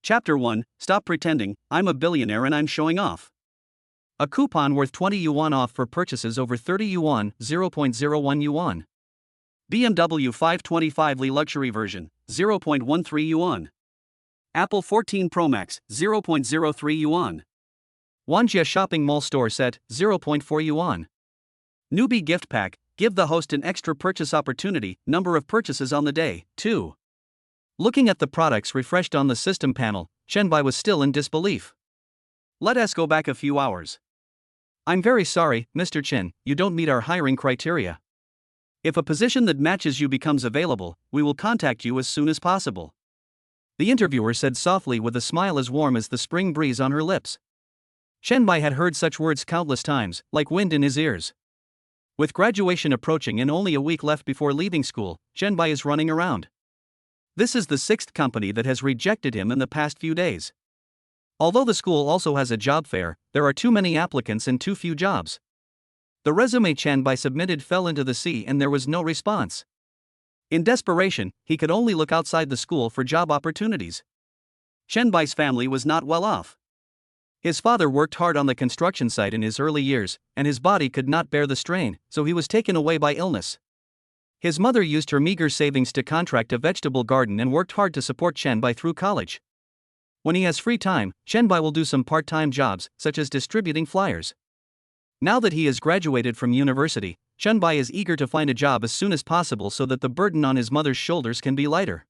Chapter 1, Stop Pretending, I'm a Billionaire and I'm Showing Off. A coupon worth 20 yuan off for purchases over 30 yuan, 0.01 yuan. BMW 525 Li Luxury Version, 0.13 yuan. Apple 14 Pro Max, 0.03 yuan. Wanjie Shopping Mall Store Set, 0.4 yuan. Newbie Gift Pack, give the host an extra purchase opportunity, number of purchases on the day, 2. Looking at the products refreshed on the system panel, Shenbai was still in disbelief. Let us go back a few hours. I'm very sorry, Mr. Chen, you don't meet our hiring criteria. If a position that matches you becomes available, we will contact you as soon as possible. The interviewer said softly with a smile as warm as the spring breeze on her lips. Shenbai had heard such words countless times, like wind in his ears. With graduation approaching and only a week left before leaving school, Shenbai is running around. This is the 6th company that has rejected him in the past few days. Although the school also has a job fair, there are too many applicants and too few jobs. The resume Shenbai submitted fell into the sea and there was no response. In desperation, he could only look outside the school for job opportunities. Shenbai's family was not well off. His father worked hard on the construction site in his early years, and his body could not bear the strain, so he was taken away by illness. His mother used her meager savings to contract a vegetable garden and worked hard to support Shenbai through college. When he has free time, Shenbai will do some part-time jobs, such as distributing flyers. Now that he has graduated from university, Shenbai is eager to find a job as soon as possible so that the burden on his mother's shoulders can be lighter.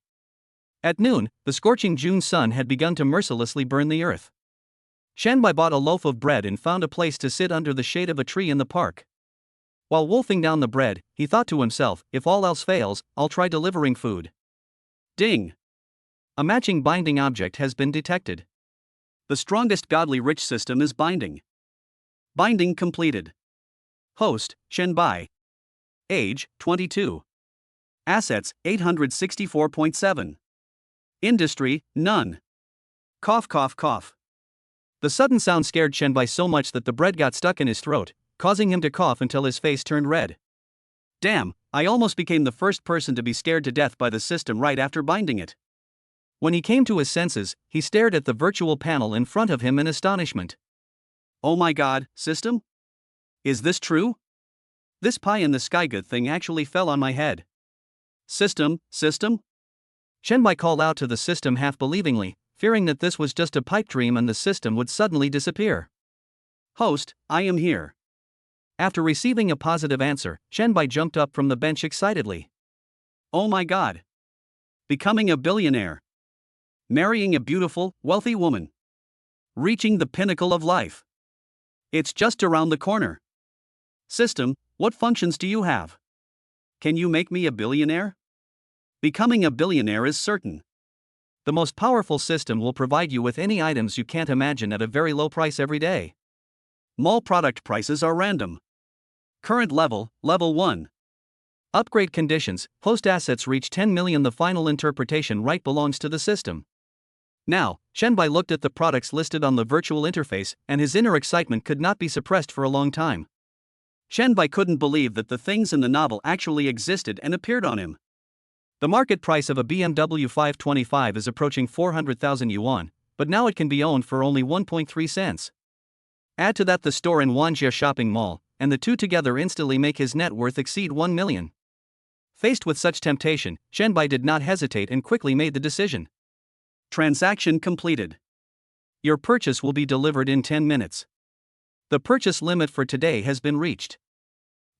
At noon, the scorching June sun had begun to mercilessly burn the earth. Shenbai bought a loaf of bread and found a place to sit under the shade of a tree in the park. While wolfing down the bread, he thought to himself, if all else fails, I'll try delivering food. Ding! A matching binding object has been detected. The strongest godly rich system is binding. Binding completed. Host, Shenbai. Age, 22. Assets, 864.7. Industry, none. Cough cough cough. The sudden sound scared Shenbai so much that the bread got stuck in his throat, causing him to cough until his face turned red. Damn, I almost became the first person to be scared to death by the system right after binding it. When he came to his senses, he stared at the virtual panel in front of him in astonishment. Oh my god, system? Is this true? This pie-in-the-sky good thing actually fell on my head. System? Shenbai called out to the system half-believingly, fearing that this was just a pipe dream and the system would suddenly disappear. Host, I am here. After receiving a positive answer, Shenbai jumped up from the bench excitedly. Oh my god. Becoming a billionaire. Marrying a beautiful, wealthy woman. Reaching the pinnacle of life. It's just around the corner. System, what functions do you have? Can you make me a billionaire? Becoming a billionaire is certain. The most powerful system will provide you with any items you can't imagine at a very low price every day. Mall product prices are random. Current level, level 1. Upgrade conditions, host assets reach 10 million. The final interpretation right belongs to the system. Now, Shenbai looked at the products listed on the virtual interface, and his inner excitement could not be suppressed for a long time. Shenbai couldn't believe that the things in the novel actually existed and appeared on him. The market price of a BMW 525 is approaching 400,000 yuan, but now it can be owned for only 1.3 cents. Add to that the store in Wanjie Shopping Mall, and the two together instantly make his net worth exceed 1 million. Faced with such temptation, Shenbai did not hesitate and quickly made the decision. Transaction completed. Your purchase will be delivered in 10 minutes. The purchase limit for today has been reached.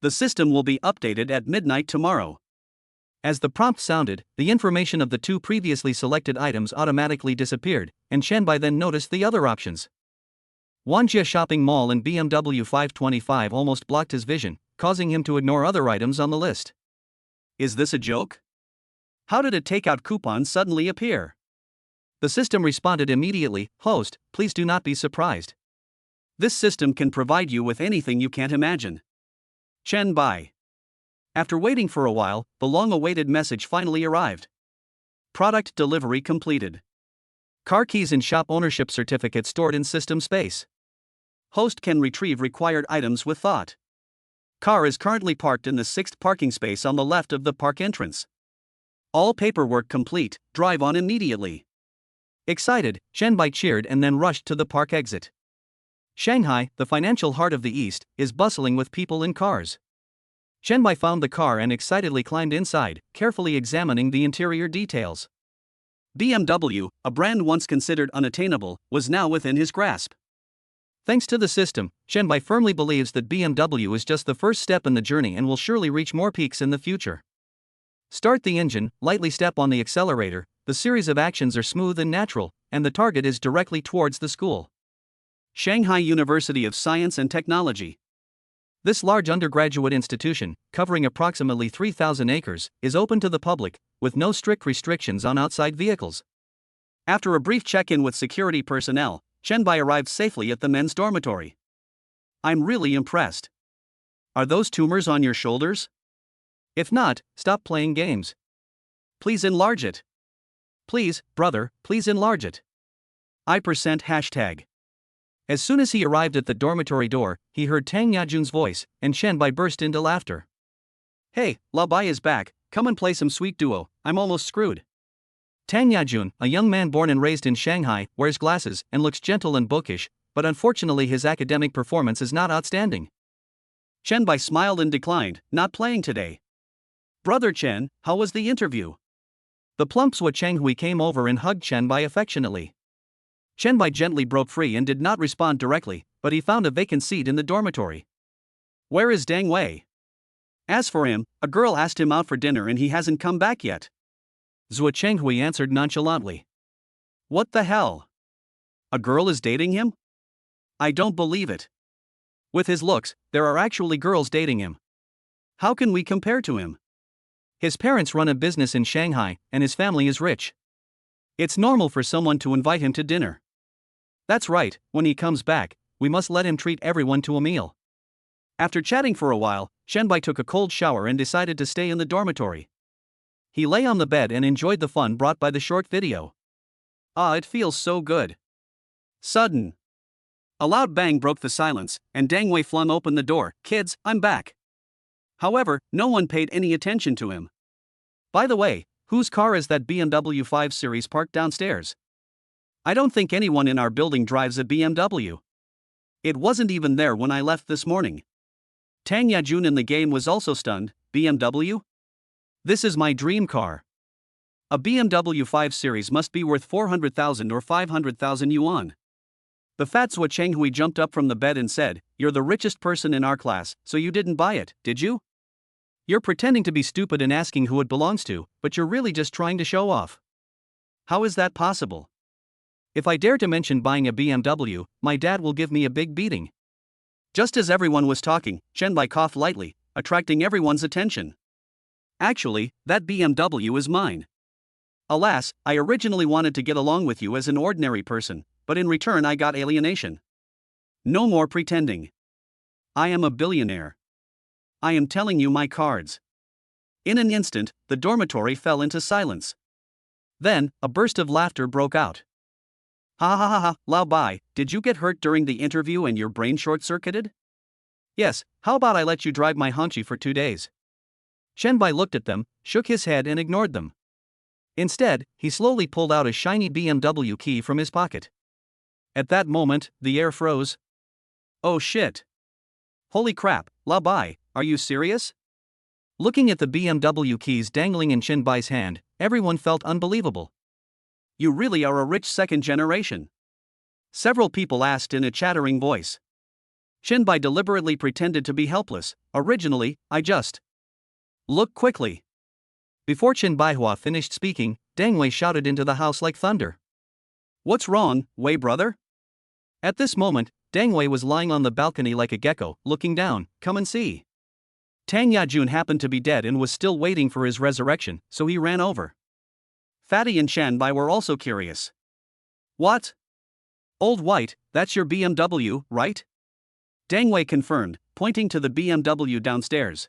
The system will be updated at midnight tomorrow. As the prompt sounded, the information of the two previously selected items automatically disappeared, and Shenbai then noticed the other options. Wanjie Shopping Mall and BMW 525 almost blocked his vision, causing him to ignore other items on the list. Is this a joke? How did a takeout coupon suddenly appear? The system responded immediately, Host, please do not be surprised. This system can provide you with anything you can't imagine. Shenbai. After waiting for a while, the long-awaited message finally arrived. Product delivery completed. Car keys and shop ownership certificate stored in system space. Host can retrieve required items with thought. Car is currently parked in the 6th parking space on the left of the park entrance. All paperwork complete, drive on immediately. Excited, Shenbai cheered and then rushed to the park exit. Shanghai, the financial heart of the East, is bustling with people in cars. Shenbai found the car and excitedly climbed inside, carefully examining the interior details. BMW, a brand once considered unattainable, was now within his grasp. Thanks to the system, Shenbai firmly believes that BMW is just the first step in the journey and will surely reach more peaks in the future. Start the engine, lightly step on the accelerator, the series of actions are smooth and natural, and the target is directly towards the school. Shanghai University of Science and Technology. This large undergraduate institution, covering approximately 3,000 acres, is open to the public, with no strict restrictions on outside vehicles. After a brief check-in with security personnel, Shenbai arrived safely at the men's dormitory. I'm really impressed. Are those tumors on your shoulders? If not, stop playing games. Please enlarge it. Please, brother, please enlarge it. #. As soon as he arrived at the dormitory door, he heard Tang Yajun's voice, and Shenbai burst into laughter. Hey, Lao Bai is back, come and play some sweet duo, I'm almost screwed. Tang Yajun, a young man born and raised in Shanghai, wears glasses and looks gentle and bookish, but unfortunately his academic performance is not outstanding. Shenbai smiled and declined, not playing today. Brother Chen, how was the interview? The plump Sua Chenghui came over and hugged Shenbai affectionately. Shenbai gently broke free and did not respond directly, but he found a vacant seat in the dormitory. Where is Dang Wei? As for him, a girl asked him out for dinner and he hasn't come back yet. Zhou Chenghui answered nonchalantly. What the hell? A girl is dating him? I don't believe it. With his looks, there are actually girls dating him. How can we compare to him? His parents run a business in Shanghai, and his family is rich. It's normal for someone to invite him to dinner. That's right, when he comes back, we must let him treat everyone to a meal. After chatting for a while, Shenbai took a cold shower and decided to stay in the dormitory. He lay on the bed and enjoyed the fun brought by the short video. Ah, it feels so good. Sudden. A loud bang broke the silence, and Dang Wei flung open the door. Kids, I'm back. However, no one paid any attention to him. By the way, whose car is that BMW 5 Series parked downstairs? I don't think anyone in our building drives a BMW. It wasn't even there when I left this morning. Tang Yajun in the game was also stunned. BMW? This is my dream car. A BMW 5 Series must be worth 400,000 or 500,000 yuan. The fat Sua Chenghui jumped up from the bed and said, You're the richest person in our class, so you didn't buy it, did you? You're pretending to be stupid and asking who it belongs to, but you're really just trying to show off. How is that possible? If I dare to mention buying a BMW, my dad will give me a big beating. Just as everyone was talking, Shenbai coughed lightly, attracting everyone's attention. Actually, that BMW is mine. Alas, I originally wanted to get along with you as an ordinary person, but in return I got alienation. No more pretending. I am a billionaire. I am telling you my cards. In an instant, the dormitory fell into silence. Then, a burst of laughter broke out. Ha ha ha ha, Lao Bai, did you get hurt during the interview and your brain short-circuited? Yes, how about I let you drive my Hongqi for 2 days? Shenbai looked at them, shook his head and ignored them. Instead, he slowly pulled out a shiny BMW key from his pocket. At that moment, the air froze. Oh shit. Holy crap, Lao Bai, are you serious? Looking at the BMW keys dangling in Shenbai's hand, everyone felt unbelievable. You really are a rich second generation. Several people asked in a chattering voice. Shenbai deliberately pretended to be helpless. Originally, I just. Look quickly. Before Chen Baihua finished speaking, Dang Wei shouted into the house like thunder. What's wrong, Wei brother? At this moment, Dang Wei was lying on the balcony like a gecko, looking down. Come and see. Tang Yajun happened to be dead and was still waiting for his resurrection, so he ran over. Fatty and Shanbai were also curious. What? Old White, that's your BMW, right? Dang Wei confirmed, pointing to the BMW downstairs.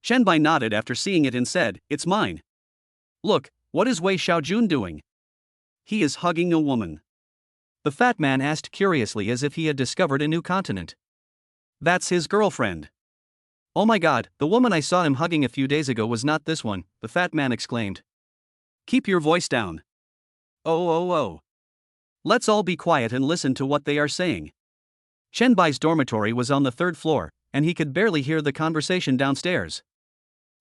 Shenbai nodded after seeing it and said, It's mine. Look, what is Wei Xiaojun doing? He is hugging a woman. The fat man asked curiously as if he had discovered a new continent. That's his girlfriend. Oh my god, the woman I saw him hugging a few days ago was not this one, the fat man exclaimed. Keep your voice down. Oh oh oh. Let's all be quiet and listen to what they are saying. Chen Bai's dormitory was on the third floor, and he could barely hear the conversation downstairs.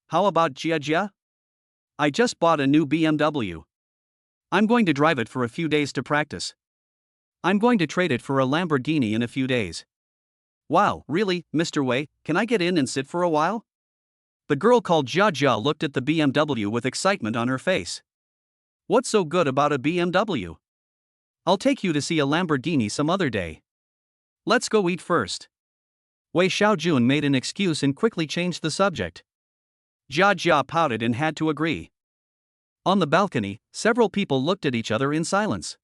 How about Jia Jia? I just bought a new BMW. I'm going to drive it for a few days to practice. I'm going to trade it for a Lamborghini in a few days. Wow, really, Mr. Wei, can I get in and sit for a while? The girl called Jia Jia looked at the BMW with excitement on her face. What's so good about a BMW? I'll take you to see a Lamborghini some other day. Let's go eat first. Wei Xiaojun made an excuse and quickly changed the subject. Jia Jia pouted and had to agree. On the balcony, several people looked at each other in silence.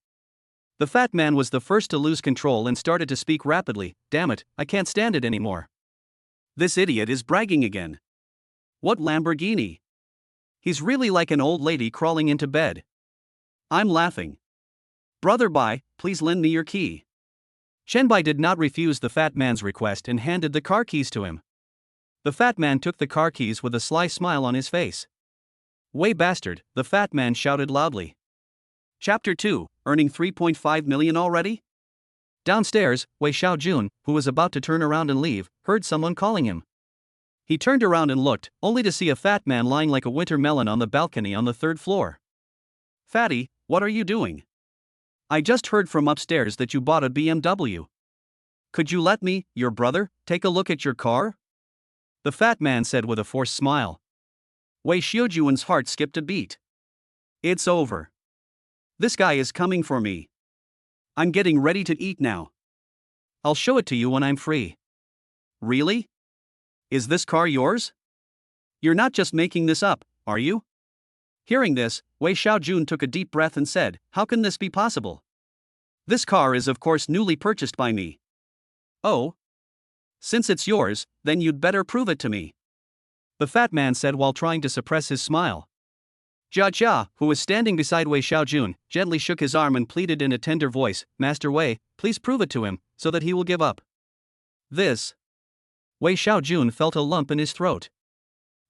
The fat man was the first to lose control and started to speak rapidly. Damn it, I can't stand it anymore. This idiot is bragging again. What Lamborghini? He's really like an old lady crawling into bed. I'm laughing. Brother Bai, please lend me your key. Chen Bai did not refuse the fat man's request and handed the car keys to him. The fat man took the car keys with a sly smile on his face. Wei bastard, the fat man shouted loudly. Chapter 2, earning 3.5 million already? Downstairs, Wei Xiaojun, who was about to turn around and leave, heard someone calling him. He turned around and looked, only to see a fat man lying like a winter melon on the balcony on the third floor. Fatty, what are you doing? I just heard from upstairs that you bought a BMW. Could you let me, your brother, take a look at your car? The fat man said with a forced smile. Wei Xiaojun's heart skipped a beat. It's over. This guy is coming for me. I'm getting ready to eat now. I'll show it to you when I'm free. Really? Is this car yours? You're not just making this up, are you? Hearing this, Wei Xiaojun took a deep breath and said, how can this be possible? This car is of course newly purchased by me. Oh? Since it's yours, then you'd better prove it to me. The fat man said while trying to suppress his smile. Jia Jia, who was standing beside Wei Xiaojun, gently shook his arm and pleaded in a tender voice, Master Wei, please prove it to him, so that he will give up. This. Wei Xiaojun felt a lump in his throat.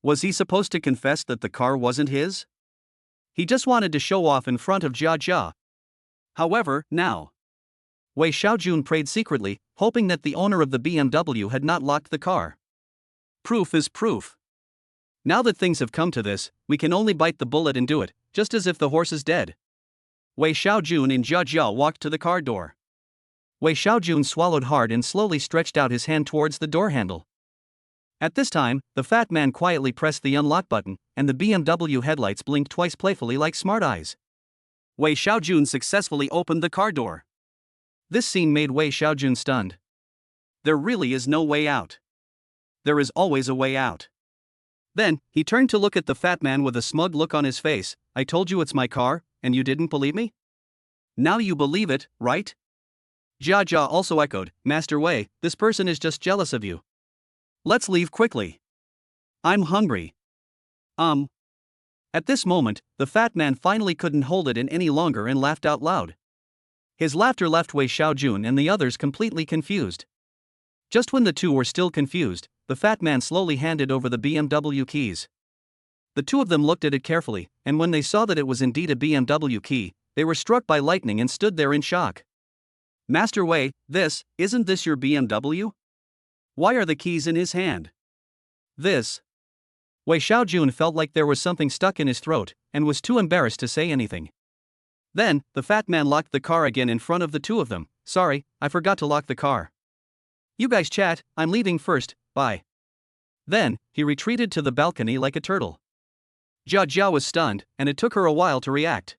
Was he supposed to confess that the car wasn't his? He just wanted to show off in front of Jia Jia. However, now. Wei Xiaojun prayed secretly, hoping that the owner of the BMW had not locked the car. Proof is proof. Now that things have come to this, we can only bite the bullet and do it, just as if the horse is dead. Wei Xiaojun and Jia Jia walked to the car door. Wei Xiaojun swallowed hard and slowly stretched out his hand towards the door handle. At this time, the fat man quietly pressed the unlock button, and the BMW headlights blinked twice playfully like smart eyes. Wei Xiaojun successfully opened the car door. This scene made Wei Xiaojun stunned. There really is no way out. There is always a way out. Then, he turned to look at the fat man with a smug look on his face. I told you it's my car, and you didn't believe me? Now you believe it, right? Jia Jia also echoed, Master Wei, this person is just jealous of you. Let's leave quickly. I'm hungry. At this moment, the fat man finally couldn't hold it in any longer and laughed out loud. His laughter left Wei Xiaojun and the others completely confused. Just when the two were still confused, the fat man slowly handed over the BMW keys. The two of them looked at it carefully, and when they saw that it was indeed a BMW key, they were struck by lightning and stood there in shock. Master Wei, isn't this your BMW? Why are the keys in his hand? This. Wei Xiaojun felt like there was something stuck in his throat, and was too embarrassed to say anything. Then, the fat man locked the car again in front of the two of them. Sorry, I forgot to lock the car. You guys chat, I'm leaving first, bye. Then, he retreated to the balcony like a turtle. Jia Jia was stunned, and it took her a while to react.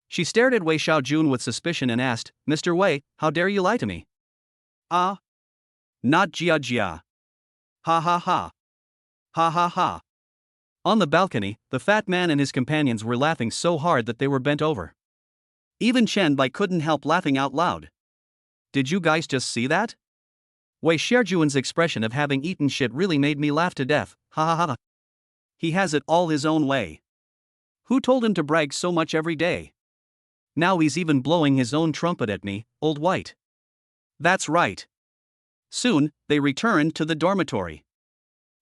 She stared at Wei Xiaojun with suspicion and asked, Mr. Wei, how dare you lie to me? Ah? Not Jia Jia. Ha ha ha. Ha ha ha. On the balcony, the fat man and his companions were laughing so hard that they were bent over. Even Chen Bai couldn't help laughing out loud. Did you guys just see that? Wei Xiaojun's expression of having eaten shit really made me laugh to death, ha ha ha. He has it all his own way. Who told him to brag so much every day? Now he's even blowing his own trumpet at me, old white. That's right. Soon, they returned to the dormitory.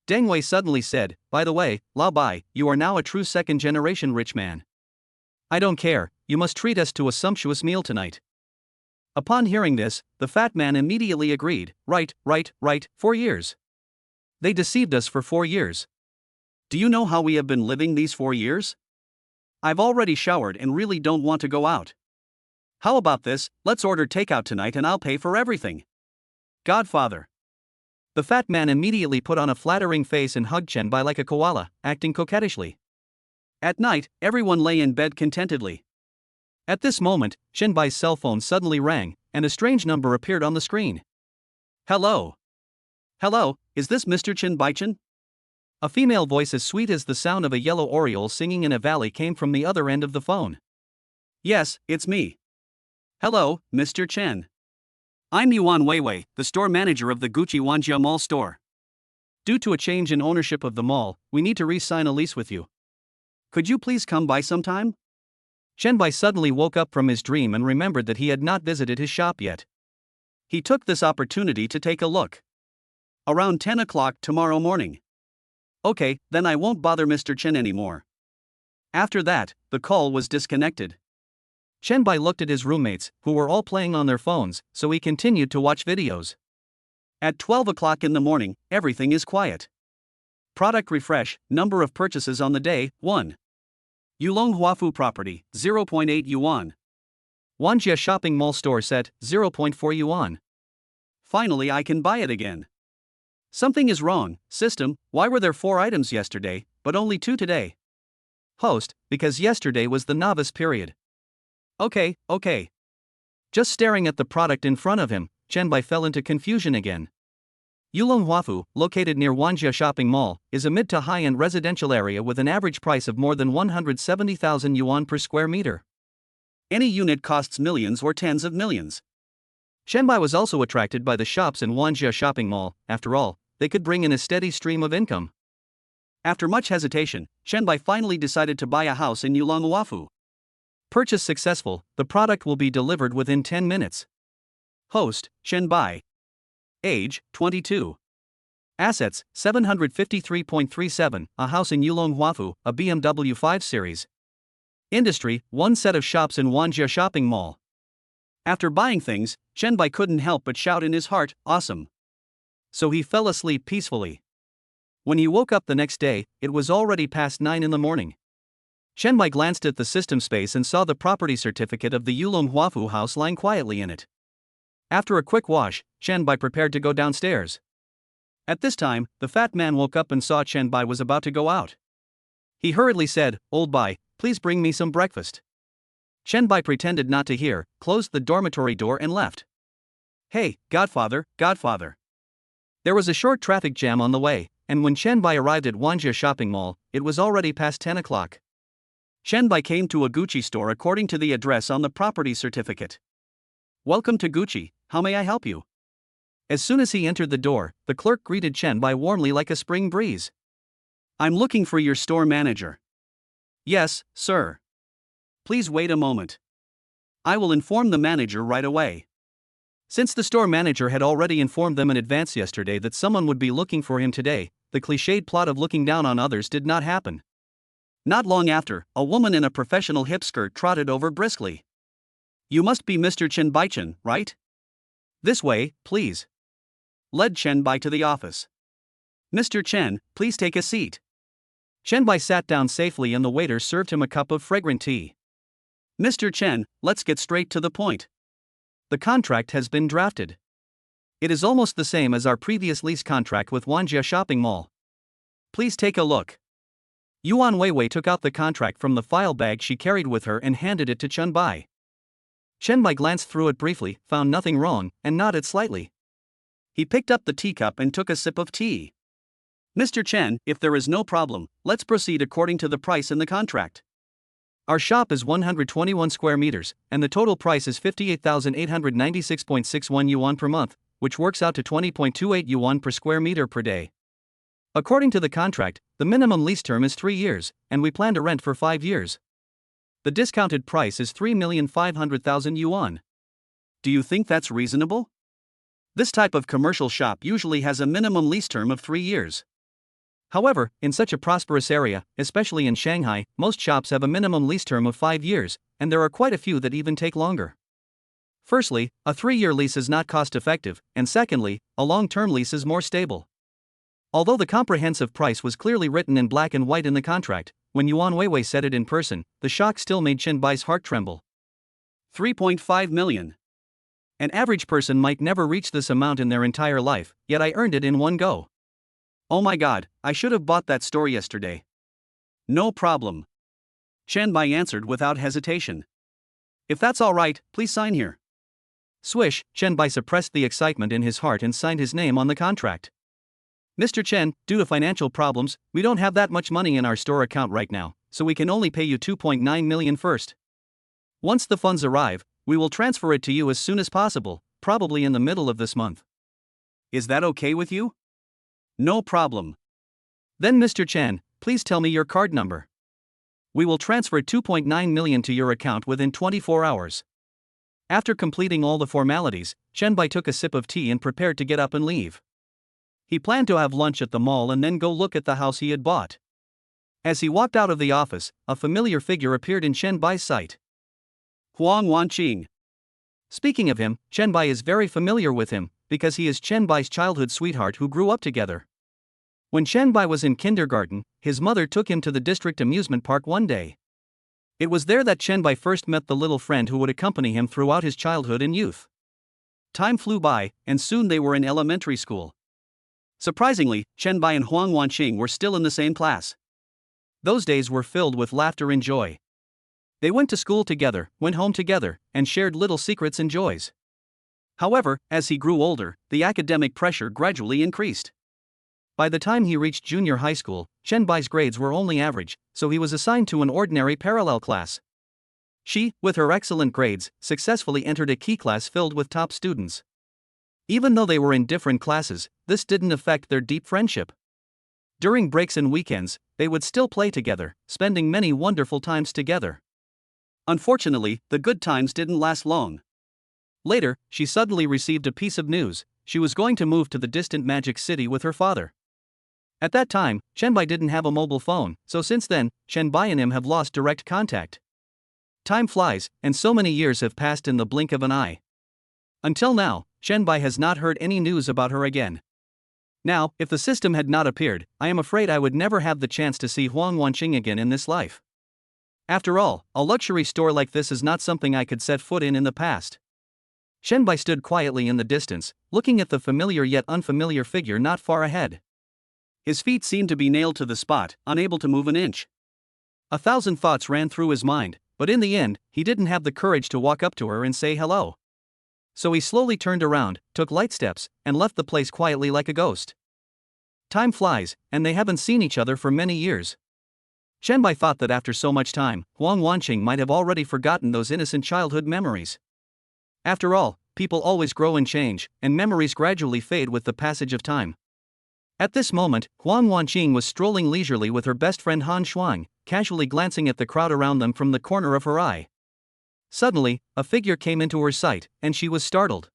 Deng Wei suddenly said, by the way, Lao Bai, you are now a true second-generation rich man. I don't care, you must treat us to a sumptuous meal tonight. Upon hearing this, the fat man immediately agreed. Right, 4 years. They deceived us for 4 years. Do you know how we have been living these 4 years? I've already showered and really don't want to go out. How about this, let's order takeout tonight and I'll pay for everything. Godfather. The fat man immediately put on a flattering face and hugged Chen Bai like a koala, acting coquettishly. At night, everyone lay in bed contentedly. At this moment, Chen Bai's cell phone suddenly rang, and a strange number appeared on the screen. Hello. Hello, is this Mr. Chen Bai-chen? A female voice as sweet as the sound of a yellow oriole singing in a valley came from the other end of the phone. Yes, it's me. Hello, Mr. Chen. I'm Yuan Weiwei, the store manager of the Gucci Wanjia Mall store. Due to a change in ownership of the mall, we need to re-sign a lease with you. Could you please come by sometime? Chen Bai suddenly woke up from his dream and remembered that he had not visited his shop yet. He took this opportunity to take a look. Around 10 o'clock tomorrow morning. Okay, then I won't bother Mr. Chen anymore. After that, the call was disconnected. Chen Bai looked at his roommates, who were all playing on their phones, so he continued to watch videos. At 12 o'clock in the morning, everything is quiet. Product refresh, number of purchases on the day, 1. Yulong Huafu property, 0.8 yuan. Wanjia shopping mall store set, 0.4 yuan. Finally I can buy it again. Something is wrong, system, why were there 4 items yesterday, but only 2 today? Host, because yesterday was the novice period. Okay. Just staring at the product in front of him, Chen Bai fell into confusion again. Yulong Huafu, located near Wanjia Shopping Mall, is a mid to high-end residential area with an average price of more than 170,000 yuan per square meter. Any unit costs millions or tens of millions. Chen Bai was also attracted by the shops in Wanjia Shopping Mall. After all, they could bring in a steady stream of income. After much hesitation, Chen Bai finally decided to buy a house in Yulong Huafu. Purchase successful, the product will be delivered within 10 minutes. Host, Chen Bai. Age, 22. Assets, 753.37, a house in Yulong Huafu, a BMW 5 Series. Industry, 1 set of shops in Wanjia Shopping Mall. After buying things, Chen Bai couldn't help but shout in his heart, awesome. So he fell asleep peacefully. When he woke up the next day, it was already past 9 in the morning. Chen Bai glanced at the system space and saw the property certificate of the Yulong Huafu house lying quietly in it. After a quick wash, Chen Bai prepared to go downstairs. At this time, the fat man woke up and saw Chen Bai was about to go out. He hurriedly said, "Old Bai, please bring me some breakfast." Chen Bai pretended not to hear, closed the dormitory door and left. Hey, Godfather. There was a short traffic jam on the way, and when Chen Bai arrived at Wanjia Shopping Mall, it was already past 10 o'clock. Chen Bai came to a Gucci store according to the address on the property certificate. Welcome to Gucci, how may I help you? As soon as he entered the door, the clerk greeted Chen Bai warmly like a spring breeze. I'm looking for your store manager. Yes, sir. Please wait a moment. I will inform the manager right away. Since the store manager had already informed them in advance yesterday that someone would be looking for him today, the cliched plot of looking down on others did not happen. Not long after, a woman in a professional hip skirt trotted over briskly. You must be Mr. Chen Bai-chen, right? This way, please. Led Chen Bai to the office. Mr. Chen, please take a seat. Chen Bai sat down safely and the waiter served him a cup of fragrant tea. Mr. Chen, let's get straight to the point. The contract has been drafted. It is almost the same as our previous lease contract with Wanjia Shopping Mall. Please take a look. Yuan Weiwei took out the contract from the file bag she carried with her and handed it to Chen Bai. Chen Bai glanced through it briefly, found nothing wrong, and nodded slightly. He picked up the teacup and took a sip of tea. Mr. Chen, if there is no problem, let's proceed according to the price in the contract. Our shop is 121 square meters, and the total price is 58,896.61 yuan per month, which works out to 20.28 yuan per square meter per day. According to the contract, the minimum lease term is 3 years, and we plan to rent for 5 years. The discounted price is 3,500,000 yuan. Do you think that's reasonable? This type of commercial shop usually has a minimum lease term of 3 years. However, in such a prosperous area, especially in Shanghai, most shops have a minimum lease term of 5 years, and there are quite a few that even take longer. Firstly, a 3-year lease is not cost-effective, and secondly, a long-term lease is more stable. Although the comprehensive price was clearly written in black and white in the contract, when Yuan Weiwei said it in person, the shock still made Chen Bai's heart tremble. 3.5 million. An average person might never reach this amount in their entire life, yet I earned it in one go. Oh my god, I should have bought that store yesterday. No problem. Chen Bai answered without hesitation. If that's alright, please sign here. Swish, Chen Bai suppressed the excitement in his heart and signed his name on the contract. Mr. Chen, due to financial problems, we don't have that much money in our store account right now, so we can only pay you 2.9 million first. Once the funds arrive, we will transfer it to you as soon as possible, probably in the middle of this month. Is that okay with you? No problem. Then Mr. Chen, please tell me your card number. We will transfer 2.9 million to your account within 24 hours. After completing all the formalities, Chen Bai took a sip of tea and prepared to get up and leave. He planned to have lunch at the mall and then go look at the house he had bought. As he walked out of the office, a familiar figure appeared in Chen Bai's sight. Huang Wanqing. Speaking of him, Chen Bai is very familiar with him, because he is Chen Bai's childhood sweetheart who grew up together. When Chen Bai was in kindergarten, his mother took him to the district amusement park one day. It was there that Chen Bai first met the little friend who would accompany him throughout his childhood and youth. Time flew by, and soon they were in elementary school. Surprisingly, Chen Bai and Huang Wanqing were still in the same class. Those days were filled with laughter and joy. They went to school together, went home together, and shared little secrets and joys. However, as he grew older, the academic pressure gradually increased. By the time he reached junior high school, Chen Bai's grades were only average, so he was assigned to an ordinary parallel class. She, with her excellent grades, successfully entered a key class filled with top students. Even though they were in different classes, this didn't affect their deep friendship. During breaks and weekends, they would still play together, spending many wonderful times together. Unfortunately, the good times didn't last long. Later, she suddenly received a piece of news: she was going to move to the distant Magic City with her father. At that time, Chen Bai didn't have a mobile phone, so since then, Chen Bai and him have lost direct contact. Time flies, and so many years have passed in the blink of an eye. Until now, Chen Bai has not heard any news about her again. Now, if the system had not appeared, I am afraid I would never have the chance to see Huang Wanqing again in this life. After all, a luxury store like this is not something I could set foot in the past. Chen Bai stood quietly in the distance, looking at the familiar yet unfamiliar figure not far ahead. His feet seemed to be nailed to the spot, unable to move an inch. 1,000 thoughts ran through his mind, but in the end, he didn't have the courage to walk up to her and say hello. So he slowly turned around, took light steps, and left the place quietly like a ghost. Time flies, and they haven't seen each other for many years. Chen Bai thought that after so much time, Huang Wanqing might have already forgotten those innocent childhood memories. After all, people always grow and change, and memories gradually fade with the passage of time. At this moment, Huang Wanqing was strolling leisurely with her best friend Han Shuang, casually glancing at the crowd around them from the corner of her eye. Suddenly, a figure came into her sight, and she was startled.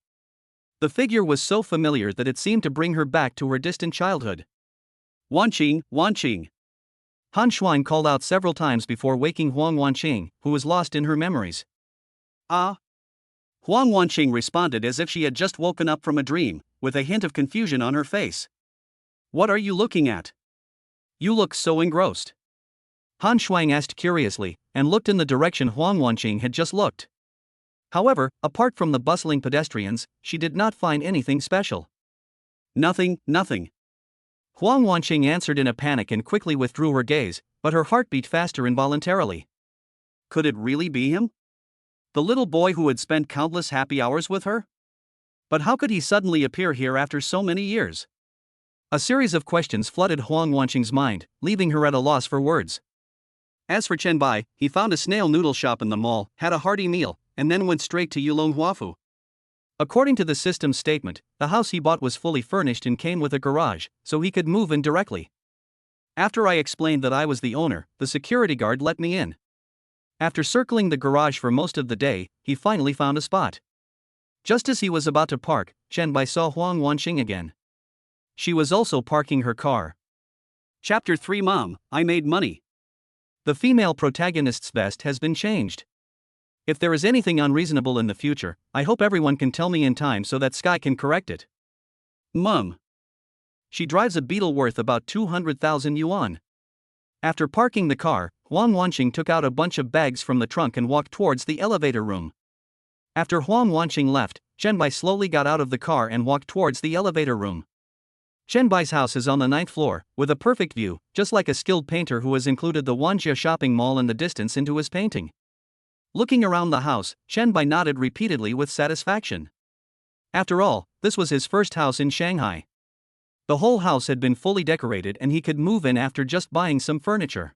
The figure was so familiar that it seemed to bring her back to her distant childhood. Wanqing, Wanqing. Han Shuang called out several times before waking Huang Wanqing, who was lost in her memories. Ah. Huang Wanqing responded as if she had just woken up from a dream, with a hint of confusion on her face. What are you looking at? You look so engrossed. Han Shuang asked curiously, and looked in the direction Huang Wanqing had just looked. However, apart from the bustling pedestrians, she did not find anything special. Nothing. Huang Wanqing answered in a panic and quickly withdrew her gaze, but her heart beat faster involuntarily. Could it really be him? The little boy who had spent countless happy hours with her? But how could he suddenly appear here after so many years? A series of questions flooded Huang Wanqing's mind, leaving her at a loss for words. As for Chen Bai, he found a snail noodle shop in the mall, had a hearty meal, and then went straight to Yulong Huafu. According to the system's statement, the house he bought was fully furnished and came with a garage, so he could move in directly. After I explained that I was the owner, the security guard let me in. After circling the garage for most of the day, he finally found a spot. Just as he was about to park, Chen Bai saw Huang Wanqing again. She was also parking her car. Chapter 3 Mom, I Made Money. The female protagonist's vest has been changed. If there is anything unreasonable in the future, I hope everyone can tell me in time so that Sky can correct it. Mum. She drives a Beetle worth about 200,000 yuan. After parking the car, Huang Wanqing took out a bunch of bags from the trunk and walked towards the elevator room. After Huang Wanqing left, Bai slowly got out of the car and walked towards the elevator room. Bai's house is on the 9th floor, with a perfect view, just like a skilled painter who has included the Wanjie shopping mall in the distance into his painting. Looking around the house, Bai nodded repeatedly with satisfaction. After all, this was his first house in Shanghai. The whole house had been fully decorated and he could move in after just buying some furniture.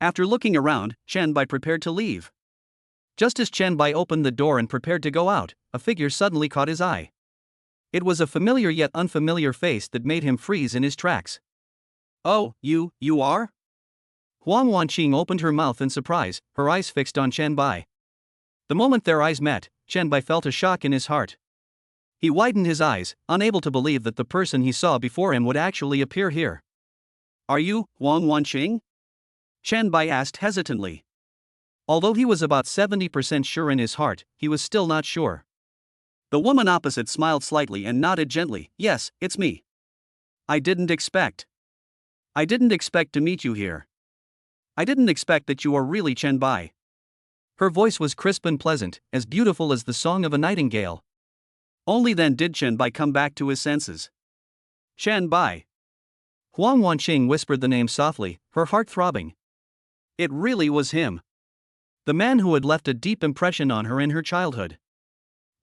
After looking around, Bai prepared to leave. Just as Bai opened the door and prepared to go out, a figure suddenly caught his eye. It was a familiar yet unfamiliar face that made him freeze in his tracks. Oh, you are? Huang Wanqing opened her mouth in surprise, her eyes fixed on Bai. The moment their eyes met, Bai felt a shock in his heart. He widened his eyes, unable to believe that the person he saw before him would actually appear here. Are you Huang Wanqing? Bai asked hesitantly. Although he was about 70% sure in his heart, he was still not sure. The woman opposite smiled slightly and nodded gently. Yes, it's me. I didn't expect to meet you here. I didn't expect that you are really Bai. Her voice was crisp and pleasant, as beautiful as the song of a nightingale. Only then did Bai come back to his senses. Bai. Huang Wanqing whispered the name softly, her heart throbbing. It really was him. The man who had left a deep impression on her in her childhood.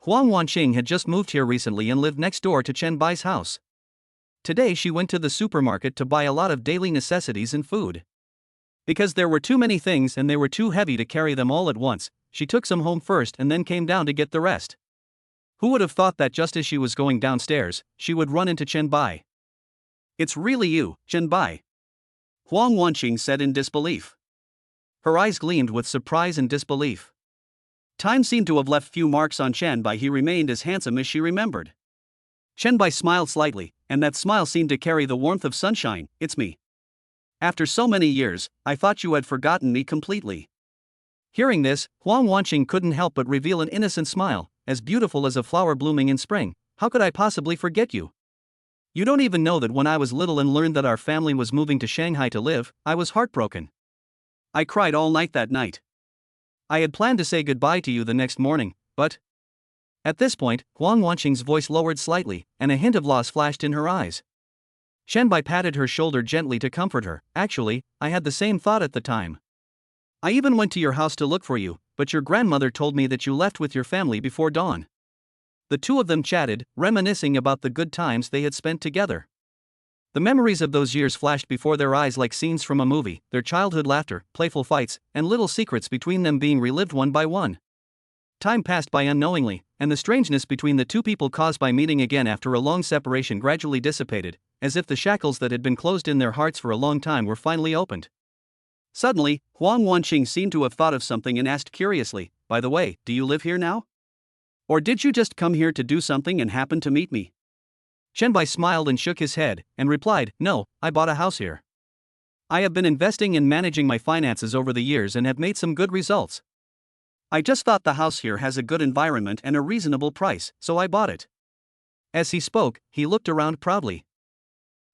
Huang Wanqing had just moved here recently and lived next door to Bai's house. Today she went to the supermarket to buy a lot of daily necessities and food. Because there were too many things and they were too heavy to carry them all at once, she took some home first and then came down to get the rest. Who would have thought that just as she was going downstairs, she would run into Bai? It's really you, Bai. Huang Wanqing said in disbelief. Her eyes gleamed with surprise and disbelief. Time seemed to have left few marks on Bai. He remained as handsome as she remembered. Bai smiled slightly, and that smile seemed to carry the warmth of sunshine. It's me. After so many years, I thought you had forgotten me completely. Hearing this, Huang Wanqing couldn't help but reveal an innocent smile. As beautiful as a flower blooming in spring, how could I possibly forget you? You don't even know that when I was little and learned that our family was moving to Shanghai to live, I was heartbroken. I cried all night that night. I had planned to say goodbye to you the next morning, but... At this point, Huang Wanqing's voice lowered slightly, and a hint of loss flashed in her eyes. Bai patted her shoulder gently to comfort her. Actually, I had the same thought at the time. I even went to your house to look for you, but your grandmother told me that you left with your family before dawn. The two of them chatted, reminiscing about the good times they had spent together. The memories of those years flashed before their eyes like scenes from a movie, their childhood laughter, playful fights, and little secrets between them being relived one by one. Time passed by unknowingly, and the strangeness between the two people caused by meeting again after a long separation gradually dissipated, as if the shackles that had been closed in their hearts for a long time were finally opened. Suddenly, Huang Wanqing seemed to have thought of something and asked curiously, by the way, do you live here now? Or did you just come here to do something and happen to meet me? Bai smiled and shook his head, and replied, no, I bought a house here. I have been investing and managing my finances over the years and have made some good results. I just thought the house here has a good environment and a reasonable price, so I bought it. As he spoke, he looked around proudly.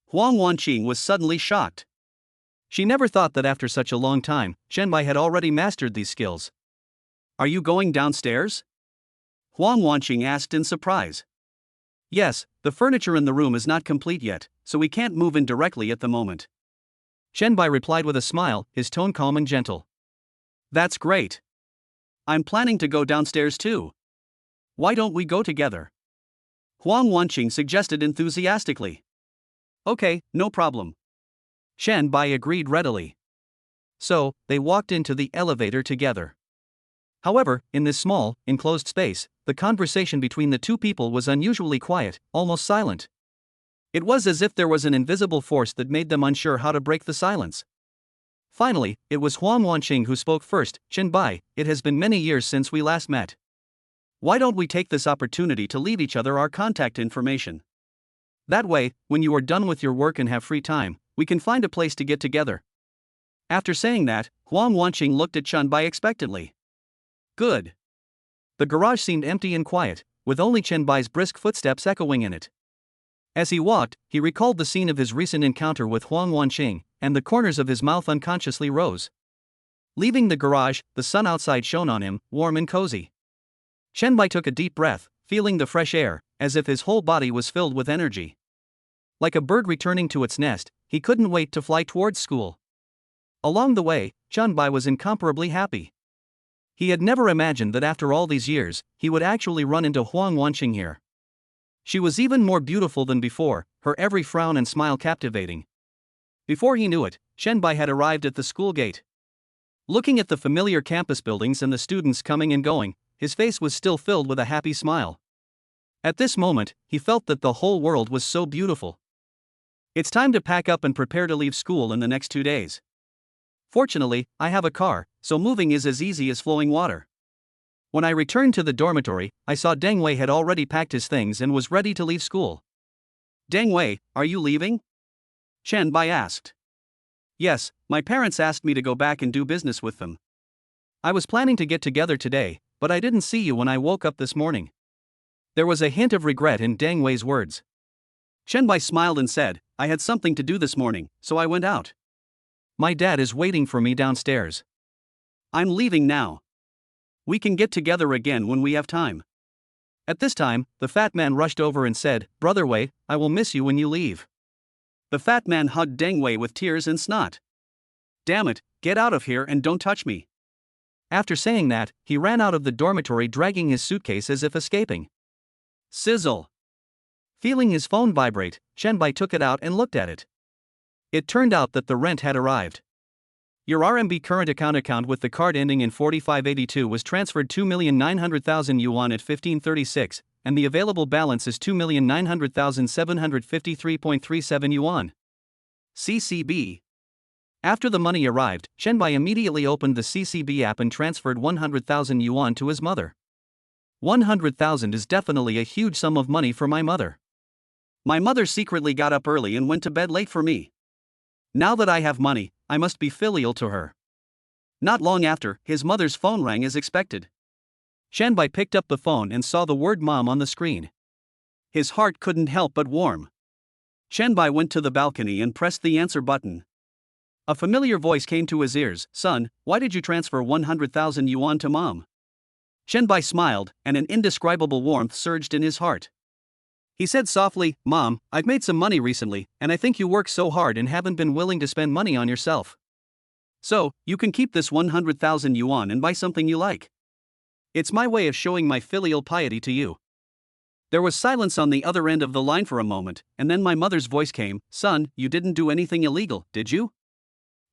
Huang Wanqing was suddenly shocked. She never thought that after such a long time, Bai had already mastered these skills. Are you going downstairs? Huang Wanqing asked in surprise. Yes, the furniture in the room is not complete yet, so we can't move in directly at the moment. Bai replied with a smile, his tone calm and gentle. That's great. I'm planning to go downstairs too. Why don't we go together? Huang Wanqing suggested enthusiastically. Okay, no problem. Bai agreed readily. So, they walked into the elevator together. However, in this small, enclosed space, the conversation between the two people was unusually quiet, almost silent. It was as if there was an invisible force that made them unsure how to break the silence. Finally, it was Huang Wanqing who spoke first. Bai, it has been many years since we last met. Why don't we take this opportunity to leave each other our contact information? That way, when you are done with your work and have free time, we can find a place to get together. After saying that, Huang Wanqing looked at Bai expectantly. Good. The garage seemed empty and quiet, with only Chen Bai's brisk footsteps echoing in it. As he walked, he recalled the scene of his recent encounter with Huang Wanqing, and the corners of his mouth unconsciously rose. Leaving the garage, the sun outside shone on him, warm and cozy. Chen Bai took a deep breath, feeling the fresh air, as if his whole body was filled with energy. Like a bird returning to its nest, he couldn't wait to fly towards school. Along the way, Chen Bai was incomparably happy. He had never imagined that after all these years, he would actually run into Huang Wanqing here. She was even more beautiful than before, her every frown and smile captivating. Before he knew it, Chen Bai had arrived at the school gate. Looking at the familiar campus buildings and the students coming and going, his face was still filled with a happy smile. At this moment, he felt that the whole world was so beautiful. It's time to pack up and prepare to leave school in the next 2 days. Fortunately, I have a car, so moving is as easy as flowing water. When I returned to the dormitory, I saw Deng Wei had already packed his things and was ready to leave school. Deng Wei, are you leaving? Chen Bai asked. Yes, my parents asked me to go back and do business with them. I was planning to get together today, but I didn't see you when I woke up this morning. There was a hint of regret in Deng Wei's words. Chen Bai smiled and said, I had something to do this morning, so I went out. My dad is waiting for me downstairs. I'm leaving now. We can get together again when we have time. At this time, the fat man rushed over and said, Brother Wei, I will miss you when you leave. The fat man hugged Deng Wei with tears and snot. Damn it, get out of here and don't touch me. After saying that, he ran out of the dormitory dragging his suitcase as if escaping. Sizzle. Feeling his phone vibrate, Chen Bai took it out and looked at it. It turned out that the rent had arrived. Your RMB current account with the card ending in 4582 was transferred 2,900,000 yuan at 1536, and the available balance is 2,900,753.37 yuan. CCB. After the money arrived, Chen Bai immediately opened the CCB app and transferred 100,000 yuan to his mother. 100,000 is definitely a huge sum of money for my mother. My mother secretly got up early and went to bed late for me. Now that I have money, I must be filial to her. Not long after, his mother's phone rang as expected. Chen Bai picked up the phone and saw the word mom on the screen. His heart couldn't help but warm. Chen Bai went to the balcony and pressed the answer button. A familiar voice came to his ears, Son, why did you transfer 100,000 yuan to mom? Chen Bai smiled, and an indescribable warmth surged in his heart. He said softly, Mom, I've made some money recently, and I think you work so hard and haven't been willing to spend money on yourself. So, you can keep this 100,000 yuan and buy something you like. It's my way of showing my filial piety to you. There was silence on the other end of the line for a moment, and then my mother's voice came, Son, you didn't do anything illegal, did you?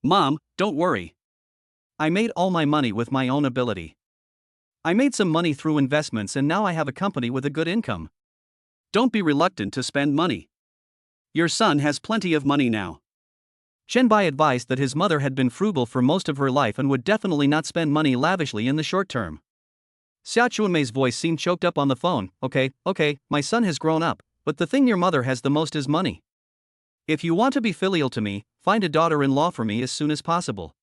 Mom, don't worry. I made all my money with my own ability. I made some money through investments and now I have a company with a good income. Don't be reluctant to spend money. Your son has plenty of money now. Chen Bai advised that his mother had been frugal for most of her life and would definitely not spend money lavishly in the short term. Xia Chunmei's voice seemed choked up on the phone. Okay, my son has grown up, but the thing your mother has the most is money. If you want to be filial to me, find a daughter-in-law for me as soon as possible.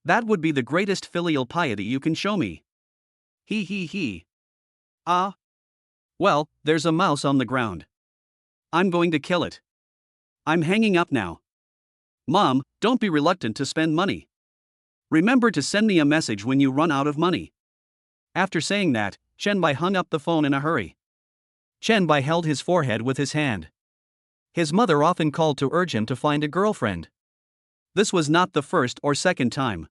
That would be the greatest filial piety you can show me. He. Ah. Well, there's a mouse on the ground. I'm going to kill it. I'm hanging up now. Mom, don't be reluctant to spend money. Remember to send me a message when you run out of money. After saying that, Chen Bai hung up the phone in a hurry. Chen Bai held his forehead with his hand. His mother often called to urge him to find a girlfriend. This was not the first or second time.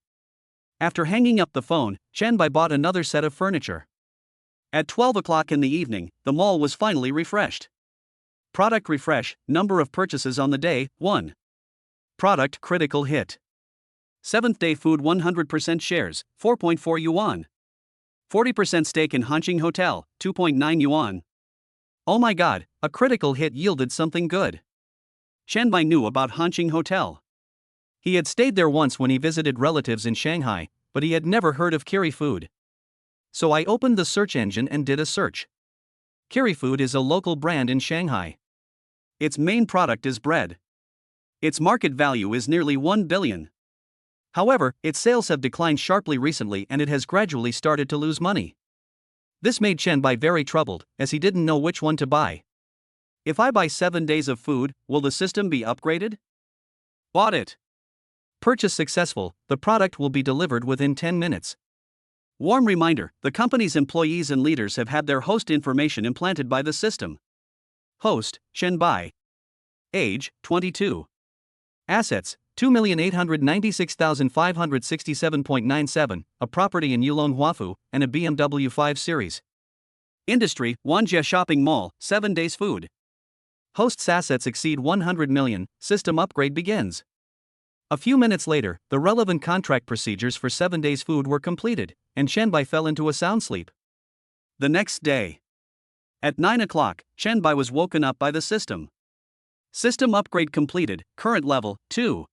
After hanging up the phone, Chen Bai bought another set of furniture. At 12 o'clock in the evening, the mall was finally refreshed. Product refresh, number of purchases on the day, 1. Product critical hit. 7th day food 100% shares, 4.4 yuan. 40% stake in Hanqing Hotel, 2.9 yuan. Oh my god, a critical hit yielded something good. Chen Bai knew about Hanqing Hotel. He had stayed there once when he visited relatives in Shanghai, but he had never heard of Kiri Food. So I opened the search engine and did a search. Kiri Food is a local brand in Shanghai. Its main product is bread. Its market value is nearly 1 billion. However, its sales have declined sharply recently and it has gradually started to lose money. This made Chen Bai very troubled, as he didn't know which one to buy. If I buy 7 days of food, will the system be upgraded? Bought it. Purchase successful, the product will be delivered within 10 minutes. Warm reminder, the company's employees and leaders have had their host information implanted by the system. Host, Chen Bai. Age, 22. Assets, 2,896,567.97, a property in Yulong Huafu, and a BMW 5 Series. Industry, Wanjie Shopping Mall, 7 days food. Host's assets exceed 100 million, system upgrade begins. A few minutes later, the relevant contract procedures for 7 days food were completed, and Chen Bai fell into a sound sleep. The next day. At 9 o'clock, Chen Bai was woken up by the system. System upgrade completed, current level, 2.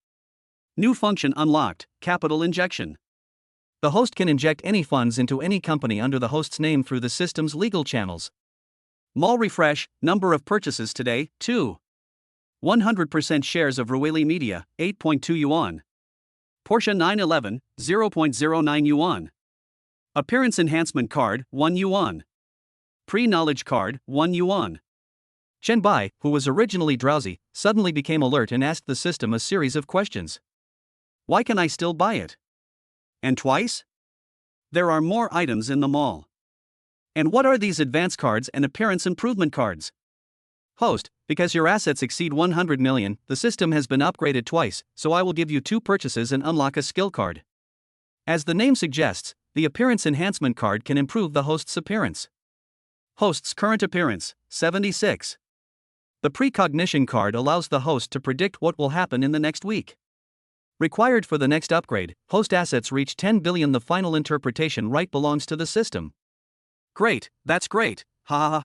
New function unlocked, capital injection. The host can inject any funds into any company under the host's name through the system's legal channels. Mall refresh, number of purchases today, 2. 100% shares of Ruili Media, 8.2 yuan. Porsche 911, 0.09 yuan. Appearance enhancement card, 1 yuan. Pre-knowledge card, 1 yuan. Chen Bai, who was originally drowsy, suddenly became alert and asked the system a series of questions. Why can I still buy it? And twice? There are more items in the mall. And what are these advance cards and appearance improvement cards? Host, because your assets exceed 100 million, the system has been upgraded twice, so I will give you 2 purchases and unlock a skill card. As the name suggests, the appearance enhancement card can improve the host's appearance. Host's current appearance, 76. The precognition card allows the host to predict what will happen in the next week. Required for the next upgrade, host assets reach 10 billion. The final interpretation right belongs to the system. Great, that's great, ha ha ha.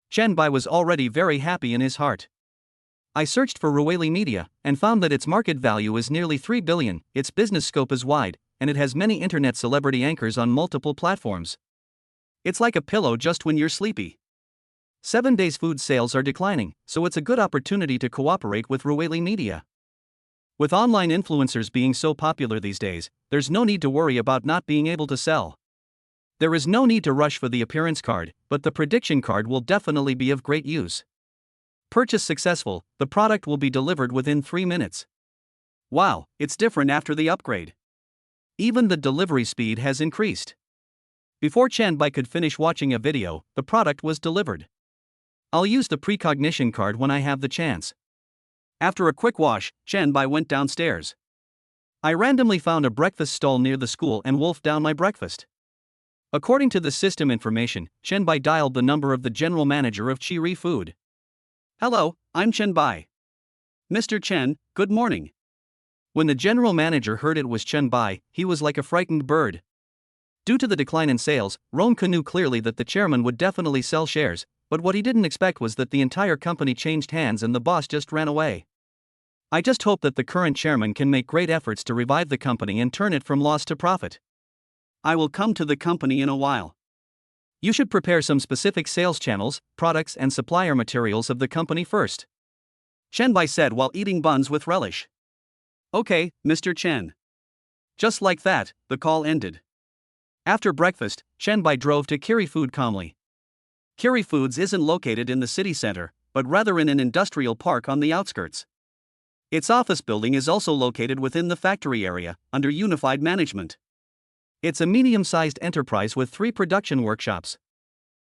Chen Bai was already very happy in his heart. I searched for Ruili Media, and found that its market value is nearly 3 billion, its business scope is wide, and it has many internet celebrity anchors on multiple platforms. It's like a pillow just when you're sleepy. 7 days food sales are declining, so it's a good opportunity to cooperate with Ruili Media. With online influencers being so popular these days, there's no need to worry about not being able to sell. There is no need to rush for the appearance card, but the prediction card will definitely be of great use. Purchase successful, the product will be delivered within 3 minutes. Wow, it's different after the upgrade. Even the delivery speed has increased. Before Chen Bai could finish watching a video, the product was delivered. I'll use the precognition card when I have the chance. After a quick wash, Chen Bai went downstairs. I randomly found a breakfast stall near the school and wolfed down my breakfast. According to the system information, Chen Bai dialed the number of the general manager of Chiri Food. Hello, I'm Chen Bai. Mr. Chen, good morning. When the general manager heard it was Chen Bai, he was like a frightened bird. Due to the decline in sales, Ronke knew clearly that the chairman would definitely sell shares, but what he didn't expect was that the entire company changed hands and the boss just ran away. I just hope that the current chairman can make great efforts to revive the company and turn it from loss to profit. I will come to the company in a while. You should prepare some specific sales channels, products and supplier materials of the company first. Chen Bai said while eating buns with relish. Okay, Mr. Chen. Just like that, the call ended. After breakfast, Chen Bai drove to Kiri Food calmly. Kiri Foods isn't located in the city center, but rather in an industrial park on the outskirts. Its office building is also located within the factory area, under unified management. It's a medium-sized enterprise with 3 production workshops.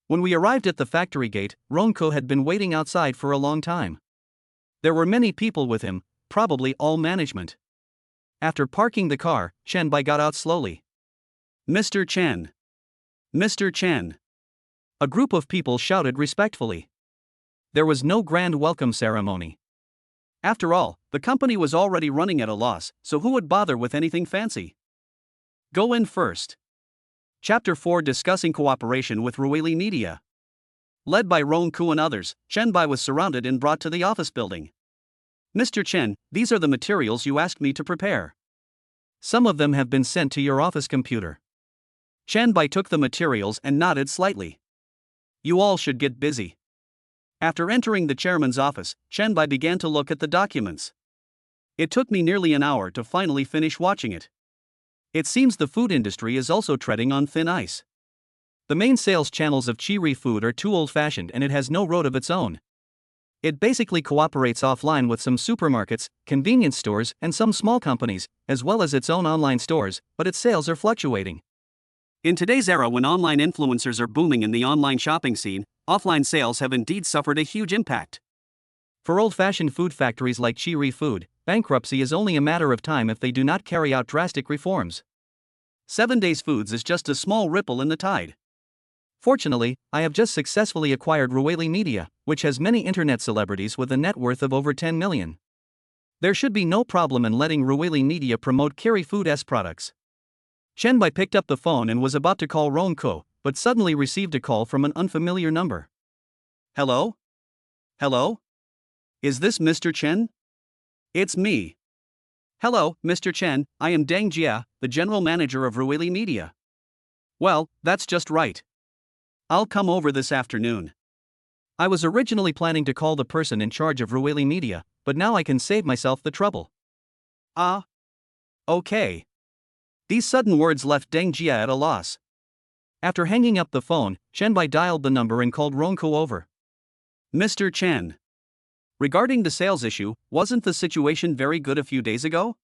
When we arrived at the factory gate, Ronke had been waiting outside for a long time. There were many people with him, probably all management. After parking the car, Chen Bai got out slowly. Mr. Chen. Mr. Chen. A group of people shouted respectfully. There was no grand welcome ceremony. After all, the company was already running at a loss, so who would bother with anything fancy? Go in first. Chapter 4 Discussing Cooperation with Ruili Media. Led by Ronke and others, Chen Bai was surrounded and brought to the office building. Mr. Chen, these are the materials you asked me to prepare. Some of them have been sent to your office computer. Chen Bai took the materials and nodded slightly. You all should get busy. After entering the chairman's office, Chen Bai began to look at the documents. It took me nearly an hour to finally finish watching it. It seems the food industry is also treading on thin ice. The main sales channels of Cheery Food are too old-fashioned and it has no road of its own. It basically cooperates offline with some supermarkets, convenience stores, and some small companies, as well as its own online stores, but its sales are fluctuating. In today's era when online influencers are booming in the online shopping scene, offline sales have indeed suffered a huge impact. For old-fashioned food factories like Cheery Food, bankruptcy is only a matter of time if they do not carry out drastic reforms. 7 Days Foods is just a small ripple in the tide. Fortunately, I have just successfully acquired Ruweli Media, which has many internet celebrities with a net worth of over 10 million. There should be no problem in letting Ruweli Media promote Cheery Food's products. Chenbai picked up the phone and was about to call Ronko, but suddenly received a call from an unfamiliar number. Hello? Hello? Is this Mr. Chen? It's me. Hello, Mr. Chen, I am Deng Jia, the general manager of Ruweli Media. Well, that's just right. I'll come over this afternoon. I was originally planning to call the person in charge of Ruweli Media, but now I can save myself the trouble. Ah. Okay. These sudden words left Deng Jia at a loss. After hanging up the phone, Chenbai dialed the number and called Ronko over. Mr. Chen. Regarding the sales issue, wasn't the situation very good a few days ago?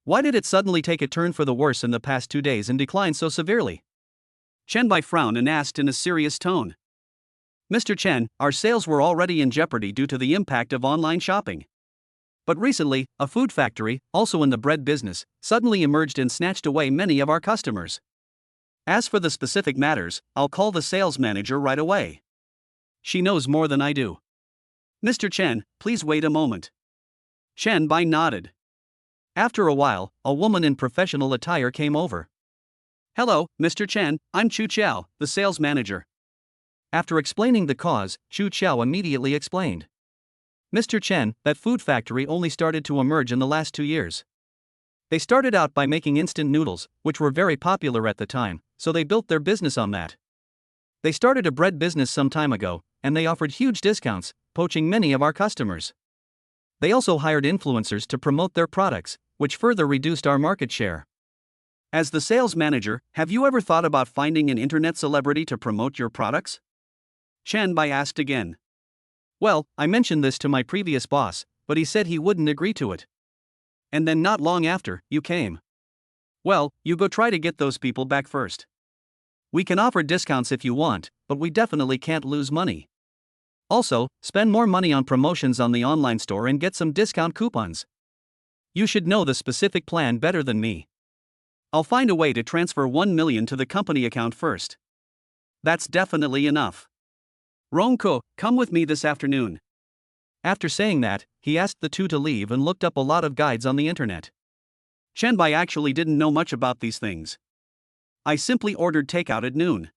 Why did it suddenly take a turn for the worse in the past 2 days and decline so severely? Chenbai frowned and asked in a serious tone. Mr. Chen, our sales were already in jeopardy due to the impact of online shopping. But recently, a food factory, also in the bread business, suddenly emerged and snatched away many of our customers. As for the specific matters, I'll call the sales manager right away. She knows more than I do. Mr. Chen, please wait a moment. Chenbai nodded. After a while, a woman in professional attire came over. Hello, Mr. Chen, I'm Chu Qiao, the sales manager. After explaining the cause, Chu Qiao immediately explained. Mr. Chen, that food factory only started to emerge in the last 2 years. They started out by making instant noodles, which were very popular at the time, so they built their business on that. They started a bread business some time ago, and they offered huge discounts, poaching many of our customers. They also hired influencers to promote their products, which further reduced our market share. As the sales manager, have you ever thought about finding an internet celebrity to promote your products? Chenbai asked again. Well, I mentioned this to my previous boss, but he said he wouldn't agree to it. And then not long after, you came. Well, you go try to get those people back first. We can offer discounts if you want, but we definitely can't lose money. Also, spend more money on promotions on the online store and get some discount coupons. You should know the specific plan better than me. I'll find a way to transfer 1 million to the company account first. That's definitely enough. Ronko, come with me this afternoon. After saying that, he asked the two to leave and looked up a lot of guides on the internet. Chenbai actually didn't know much about these things. I simply ordered takeout at noon.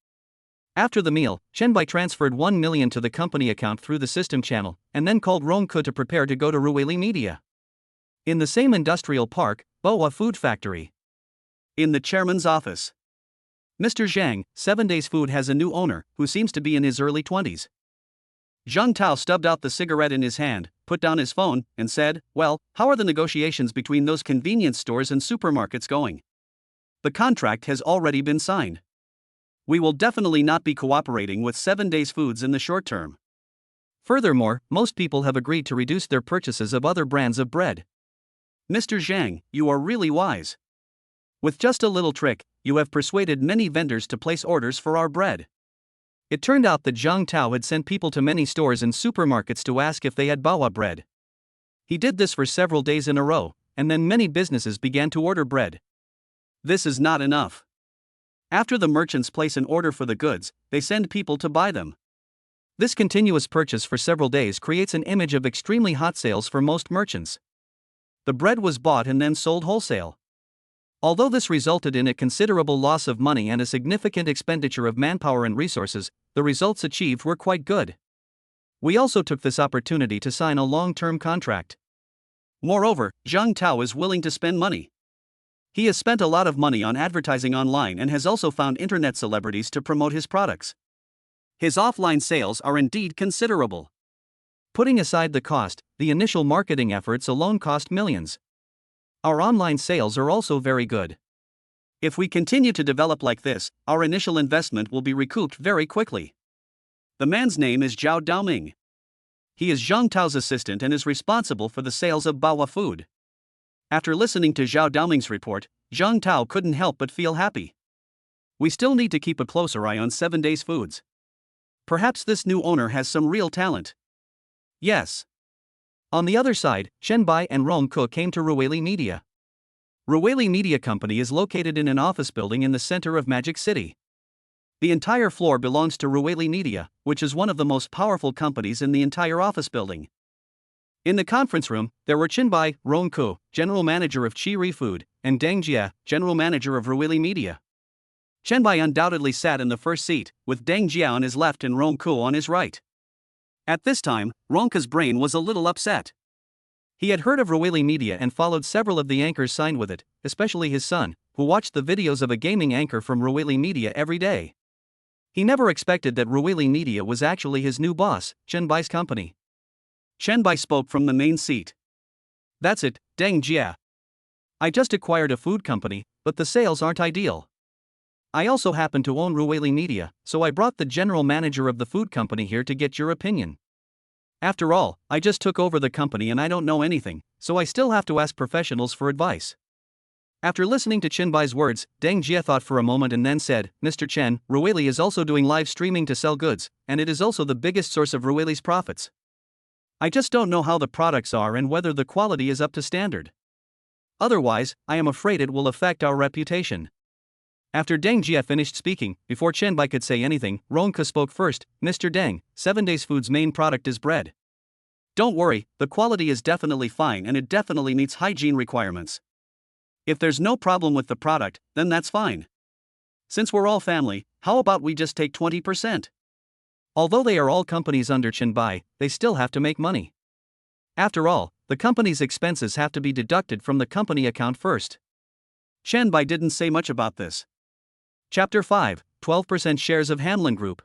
After the meal, Chenbai transferred 1 million to the company account through the system channel, and then called Ronko to prepare to go to Ruweli Media. In the same industrial park, Boa Food Factory. In the chairman's office. Mr. Zhang, 7 Days Food has a new owner, who seems to be in his early 20s. Zhang Tao stubbed out the cigarette in his hand, put down his phone, and said, well, how are the negotiations between those convenience stores and supermarkets going? The contract has already been signed. We will definitely not be cooperating with 7 Days Foods in the short term. Furthermore, most people have agreed to reduce their purchases of other brands of bread. Mr. Zhang, you are really wise. With just a little trick, you have persuaded many vendors to place orders for our bread. It turned out that Zhang Tao had sent people to many stores and supermarkets to ask if they had Bawa bread. He did this for several days in a row, and then many businesses began to order bread. This is not enough. After the merchants place an order for the goods, they send people to buy them. This continuous purchase for several days creates an image of extremely hot sales for most merchants. The bread was bought and then sold wholesale. Although this resulted in a considerable loss of money and a significant expenditure of manpower and resources, the results achieved were quite good. We also took this opportunity to sign a long-term contract. Moreover, Zhang Tao is willing to spend money. He has spent a lot of money on advertising online and has also found internet celebrities to promote his products. His offline sales are indeed considerable. Putting aside the cost, the initial marketing efforts alone cost millions. Our online sales are also very good. If we continue to develop like this, our initial investment will be recouped very quickly. The man's name is Zhao Daoming. He is Zhang Tao's assistant and is responsible for the sales of Baowa Food. After listening to Zhao Daoming's report, Zhang Tao couldn't help but feel happy. We still need to keep a closer eye on 7 Days Foods. Perhaps this new owner has some real talent. Yes. On the other side, Chen Bai and Rong Ke came to Ruweli Media. Ruweli Media Company is located in an office building in the center of Magic City. The entire floor belongs to Ruweli Media, which is one of the most powerful companies in the entire office building. In the conference room, there were Chen Bai, Rong Ke, General Manager of Chi Food, and Deng Jia, General Manager of Ruweli Media. Chen Bai undoubtedly sat in the first seat, with Deng Jia on his left and Rong Ke on his right. At this time, Rong Ke's brain was a little upset. He had heard of Ruweli Media and followed several of the anchors signed with it, especially his son, who watched the videos of a gaming anchor from Ruweli Media every day. He never expected that Ruweli Media was actually his new boss, Chen Bai's company. Chen Bai spoke from the main seat. That's it, Deng Jia. I just acquired a food company, but the sales aren't ideal. I also happen to own Ruweli Media, so I brought the general manager of the food company here to get your opinion. After all, I just took over the company and I don't know anything, so I still have to ask professionals for advice. After listening to Chen Bai's words, Deng Jia thought for a moment and then said, Mr. Chen, Ruweli is also doing live streaming to sell goods, and it is also the biggest source of Ruweli's profits. I just don't know how the products are and whether the quality is up to standard. Otherwise, I am afraid it will affect our reputation. After Deng Jia finished speaking, before Chen Bai could say anything, Rong Ke spoke first. Mr. Deng, 7 Days Food's main product is bread. Don't worry, the quality is definitely fine and it definitely meets hygiene requirements. If there's no problem with the product, then that's fine. Since we're all family, how about we just take 20%? Although they are all companies under Chen Bai, they still have to make money. After all, the company's expenses have to be deducted from the company account first. Chen Bai didn't say much about this. Chapter 5, 12% shares of Hanlin Group.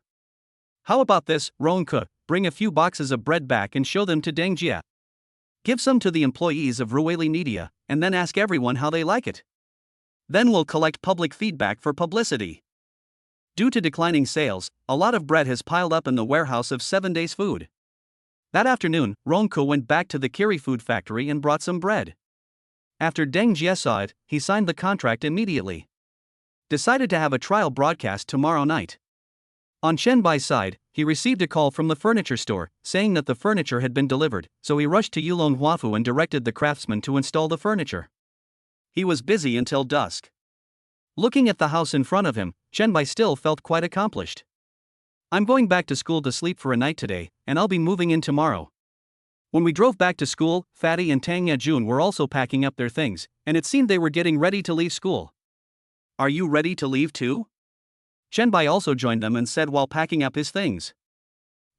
How about this, Rong Ke, bring a few boxes of bread back and show them to Deng Jia. Give some to the employees of Ruweli Media, and then ask everyone how they like it. Then we'll collect public feedback for publicity. Due to declining sales, a lot of bread has piled up in the warehouse of 7 Days Food. That afternoon, Rong Ke went back to the Kiri food factory and brought some bread. After Deng Jia saw it, he signed the contract immediately. Decided to have a trial broadcast tomorrow night. On Chen Bai's side, he received a call from the furniture store, saying that the furniture had been delivered, so he rushed to Yulong Huafu and directed the craftsman to install the furniture. He was busy until dusk. Looking at the house in front of him, Chen Bai still felt quite accomplished. I'm going back to school to sleep for a night today, and I'll be moving in tomorrow. When we drove back to school, Fatty and Tang Yajun were also packing up their things, and it seemed they were getting ready to leave school. Are you ready to leave too? Chen Bai also joined them and said while packing up his things.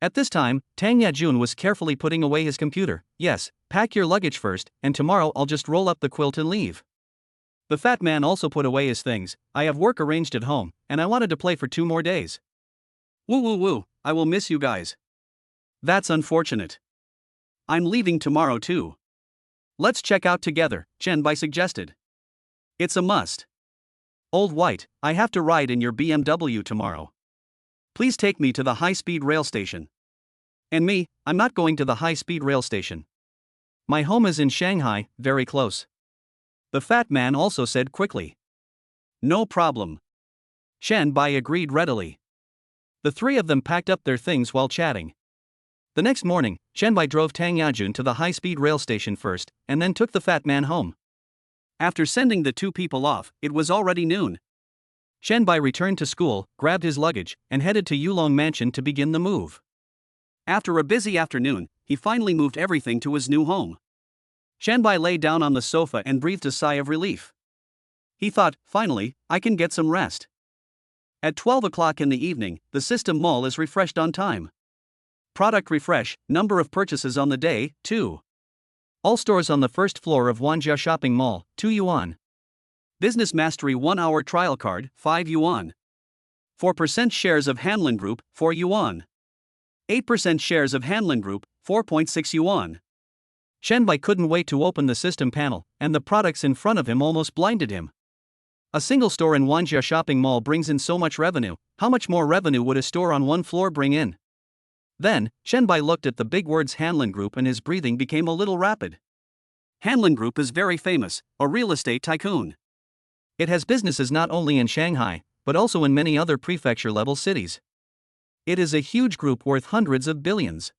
At this time, Tang Yajun was carefully putting away his computer. Yes, pack your luggage first, and tomorrow I'll just roll up the quilt and leave. The fat man also put away his things. I have work arranged at home, and I wanted to play for 2 more days. Woo woo woo, I will miss you guys. That's unfortunate. I'm leaving tomorrow too. Let's check out together, Chen Bai suggested. It's a must. Old White, I have to ride in your BMW tomorrow. Please take me to the high-speed rail station. And me, I'm not going to the high-speed rail station. My home is in Shanghai, very close. The fat man also said quickly. No problem. Chen Bai agreed readily. The 3 of them packed up their things while chatting. The next morning, Chen Bai drove Tang Yajun to the high-speed rail station first, and then took the fat man home. After sending the 2 people off, it was already noon. Chen Bai returned to school, grabbed his luggage, and headed to Yulong Mansion to begin the move. After a busy afternoon, he finally moved everything to his new home. Chen Bai lay down on the sofa and breathed a sigh of relief. He thought, finally, I can get some rest. At 12 o'clock in the evening, the system mall is refreshed on time. Product refresh, number of purchases on the day, 2. All stores on the first floor of Wanjia Shopping Mall, 2 yuan. Business Mastery 1-hour trial card, 5 yuan. 4% shares of Hanlin Group, 4 yuan. 8% shares of Hanlon Group, 4.6 yuan. Chen Bai couldn't wait to open the system panel, and the products in front of him almost blinded him. A single store in Wanjia shopping mall brings in so much revenue. How much more revenue would a store on one floor bring in? Then, Chen Bai looked at the big words Hanlon Group and his breathing became a little rapid. Hanlon Group is very famous, a real estate tycoon. It has businesses not only in Shanghai, but also in many other prefecture-level cities. It is a huge group worth hundreds of billions.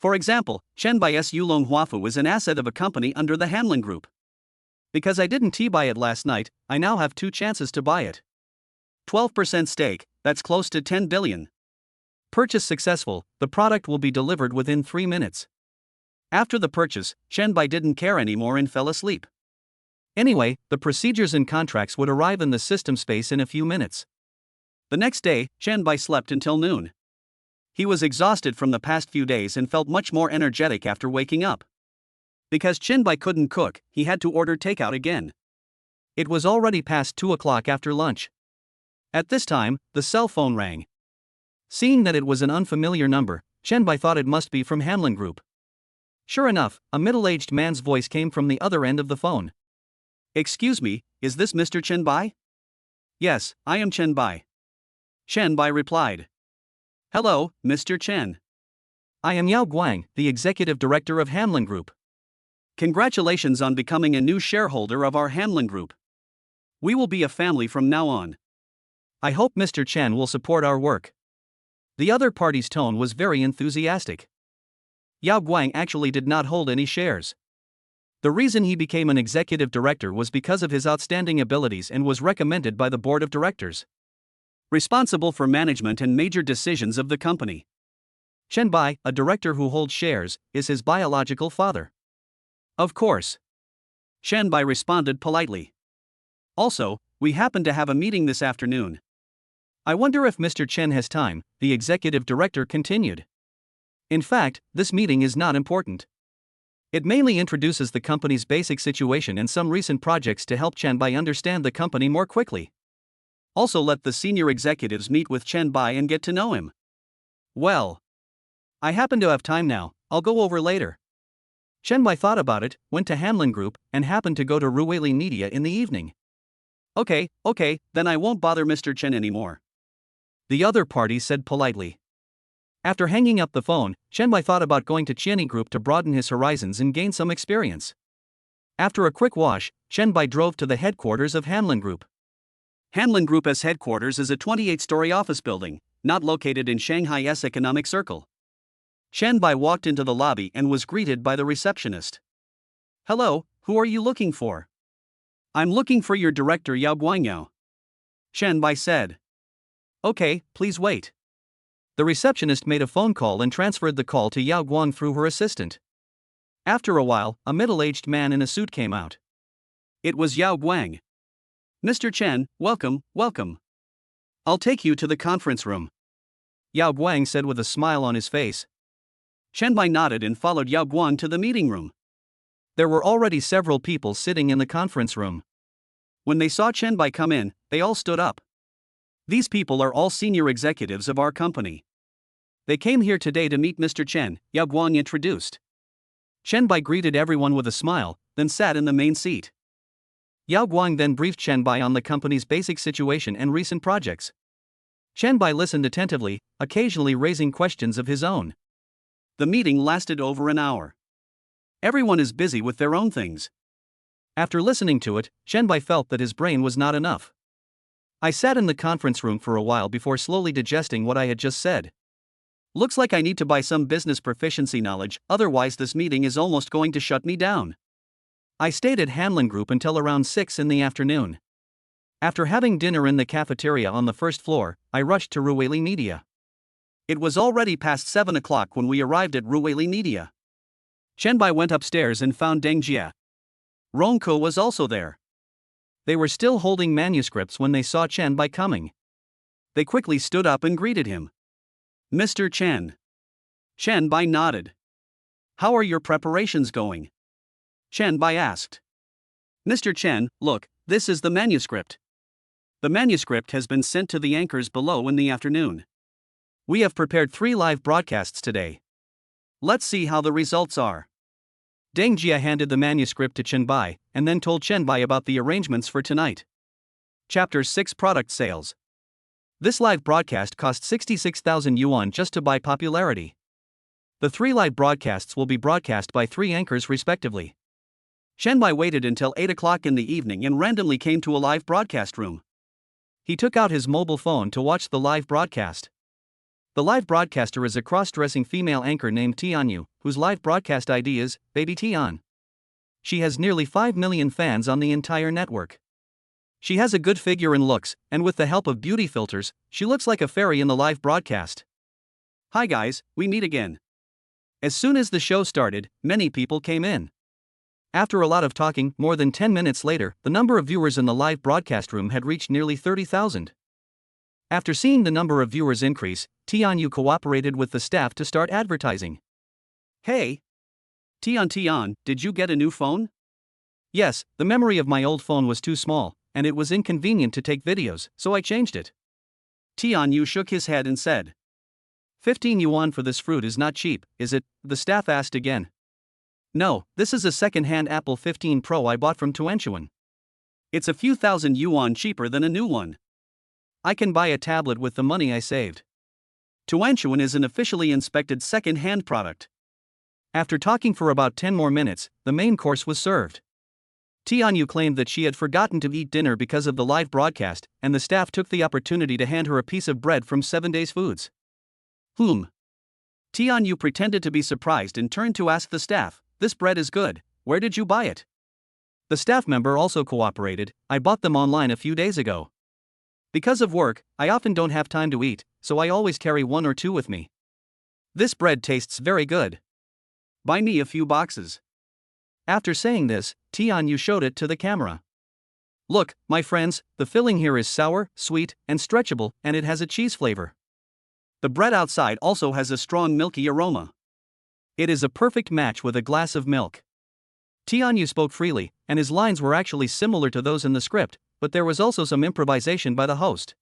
For example, Chen Bai's Yulong Huafu is an asset of a company under the Hanlon Group. Because I didn't buy it last night, I now have 2 chances to buy it. 12% stake, that's close to 10 billion. Purchase successful, the product will be delivered within 3 minutes. After the purchase, Chen Bai didn't care anymore and fell asleep. Anyway, the procedures and contracts would arrive in the system space in a few minutes. The next day, Chen Bai slept until noon. He was exhausted from the past few days and felt much more energetic after waking up. Because Chen Bai couldn't cook, he had to order takeout again. It was already past 2 o'clock after lunch. At this time, the cell phone rang. Seeing that it was an unfamiliar number, Chen Bai thought it must be from Hanlon Group. Sure enough, a middle-aged man's voice came from the other end of the phone. "Excuse me, is this Mr. Chen Bai?" "Yes, I am Chen Bai." Chen Bai replied. "Hello, Mr. Chen. I am Yao Guang, the executive director of Hanlon Group. Congratulations on becoming a new shareholder of our Hanlon Group. We will be a family from now on. I hope Mr. Chen will support our work." The other party's tone was very enthusiastic. Yao Guang actually did not hold any shares. The reason he became an executive director was because of his outstanding abilities and was recommended by the board of directors, responsible for management and major decisions of the company. Chen Bai, a director who holds shares, is his biological father. Of course. Chen Bai responded politely. Also, we happen to have a meeting this afternoon. I wonder if Mr. Chen has time, the executive director continued. In fact, this meeting is not important. It mainly introduces the company's basic situation and some recent projects to help Chen Bai understand the company more quickly. Also let the senior executives meet with Chen Bai and get to know him. Well, I happen to have time now, I'll go over later. Chen Bai thought about it, went to Hanlon Group, and happened to go to Ruili Media in the evening. Okay, then I won't bother Mr. Chen anymore, the other party said politely. After hanging up the phone, Chen Bai thought about going to Qiani Group to broaden his horizons and gain some experience. After a quick wash, Chen Bai drove to the headquarters of Hanlon Group. Hanlon Group's headquarters is a 28-story office building, not located in Shanghai's economic circle. Chen Bai walked into the lobby and was greeted by the receptionist. "Hello, who are you looking for?" "I'm looking for your director Yao Guangyao," Chen Bai said. "Okay, please wait." The receptionist made a phone call and transferred the call to Yao Guang through her assistant. After a while, a middle-aged man in a suit came out. It was Yao Guang. "Mr. Chen, welcome. I'll take you to the conference room," Yao Guang said with a smile on his face. Chen Bai nodded and followed Yao Guang to the meeting room. There were already several people sitting in the conference room. When they saw Chen Bai come in, they all stood up. "These people are all senior executives of our company. They came here today to meet Mr. Chen," Yao Guang introduced. Chen Bai greeted everyone with a smile, then sat in the main seat. Yao Guang then briefed Chen Bai on the company's basic situation and recent projects. Chen Bai listened attentively, occasionally raising questions of his own. The meeting lasted over an hour. Everyone is busy with their own things. After listening to it, Chen Bai felt that his brain was not enough. I sat in the conference room for a while before slowly digesting what I had just said. Looks like I need to buy some business proficiency knowledge, otherwise this meeting is almost going to shut me down. I stayed at Hanlon Group until around 6 in the afternoon. After having dinner in the cafeteria on the first floor, I rushed to Ruili Media. It was already past 7 o'clock when we arrived at Ruili Media. Chen Bai went upstairs and found Deng Jie. Ronko was also there. They were still holding manuscripts when they saw Chen Bai coming. They quickly stood up and greeted him. "Mr. Chen." Chen Bai nodded. "How are your preparations going?" Chen Bai asked. "Mr. Chen, look, this is the manuscript. The manuscript has been sent to the anchors below in the afternoon. We have prepared 3 live broadcasts today. Let's see how the results are. Deng Jia handed the manuscript to Chen Bai, and then told Chen Bai about the arrangements for tonight. Chapter 6 Product Sales. This live broadcast cost 66,000 yuan just to buy popularity. The 3 live broadcasts will be broadcast by 3 anchors respectively. Chen Bai waited until 8 o'clock in the evening and randomly came to a live broadcast room. He took out his mobile phone to watch the live broadcast. The live broadcaster is a cross-dressing female anchor named Tianyu, whose live broadcast ID is Baby Tian. She has nearly 5 million fans on the entire network. She has a good figure and looks, and with the help of beauty filters, she looks like a fairy in the live broadcast. Hi guys, we meet again. As soon as the show started, many people came in. After a lot of talking, more than 10 minutes later, the number of viewers in the live broadcast room had reached nearly 30,000. After seeing the number of viewers increase, Tianyu cooperated with the staff to start advertising. Hey! Tian, did you get a new phone? Yes, the memory of my old phone was too small, and it was inconvenient to take videos, so I changed it. Tianyu shook his head and said. 15 yuan for this fruit is not cheap, is it? The staff asked again. No, this is a second-hand Apple 15 Pro I bought from Tuanchuan. It's a few thousand yuan cheaper than a new one. I can buy a tablet with the money I saved. Tuanchuan is an officially inspected second-hand product. After talking for about 10 more minutes, the main course was served. Tianyu claimed that she had forgotten to eat dinner because of the live broadcast, and the staff took the opportunity to hand her a piece of bread from 7 Days Foods. Tianyu pretended to be surprised and turned to ask the staff, "This bread is good, where did you buy it?" The staff member also cooperated, "I bought them online a few days ago. Because of work, I often don't have time to eat, so I always carry 1 or 2 with me. This bread tastes very good. Buy me a few boxes." After saying this, Tianyu showed it to the camera. Look, my friends, the filling here is sour, sweet, and stretchable, and it has a cheese flavor. The bread outside also has a strong milky aroma. It is a perfect match with a glass of milk. Tianyu spoke freely, and his lines were actually similar to those in the script, but there was also some improvisation by the host.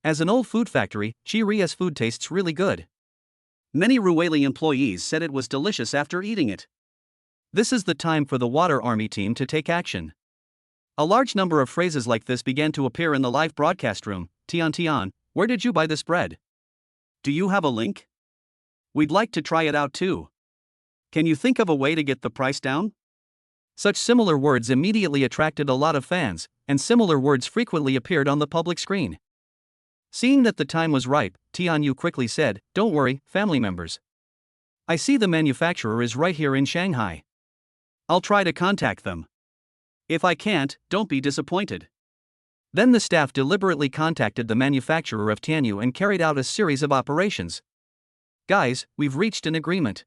As an old food factory, Chi-Ria's food tastes really good. Many Ruweli employees said it was delicious after eating it. This is the time for the Water Army team to take action. A large number of phrases like this began to appear in the live broadcast room. Tian, where did you buy this bread? Do you have a link? We'd like to try it out too. Can you think of a way to get the price down? Such similar words immediately attracted a lot of fans, and similar words frequently appeared on the public screen. Seeing that the time was ripe, Tianyu quickly said, "Don't worry, family members. I see the manufacturer is right here in Shanghai. I'll try to contact them. If I can't, don't be disappointed." Then the staff deliberately contacted the manufacturer of Tianyu and carried out a series of operations. Guys, we've reached an agreement.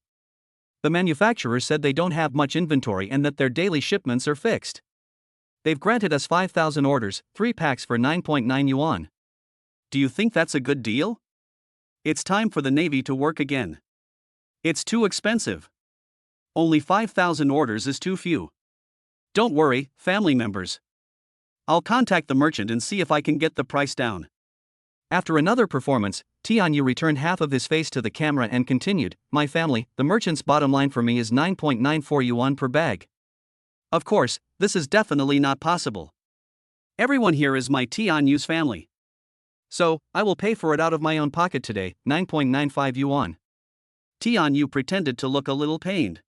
The manufacturer said they don't have much inventory and that their daily shipments are fixed. They've granted us 5,000 orders, 3 packs for 9.9 yuan. Do you think that's a good deal? It's time for the Navy to work again. It's too expensive. Only 5,000 orders is too few. Don't worry, family members. I'll contact the merchant and see if I can get the price down. After another performance, Tianyu returned half of his face to the camera and continued, "My family, the merchant's bottom line for me is 9.94 yuan per bag. Of course, this is definitely not possible. Everyone here is my Tianyu's family. So, I will pay for it out of my own pocket today, 9.95 yuan. Tianyu pretended to look a little pained.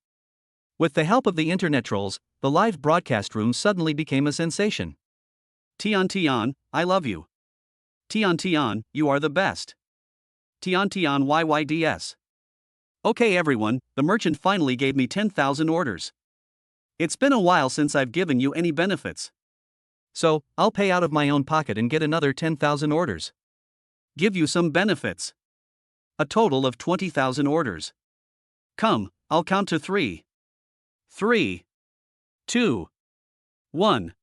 With the help of the internet trolls, the live broadcast room suddenly became a sensation. Tian, I love you. Tian, you are the best. Tian YYDS. Okay everyone, the merchant finally gave me 10,000 orders. It's been a while since I've given you any benefits. So, I'll pay out of my own pocket and get another 10,000 orders. Give you some benefits. A total of 20,000 orders. Come, I'll count to 3. 3, 2, 1.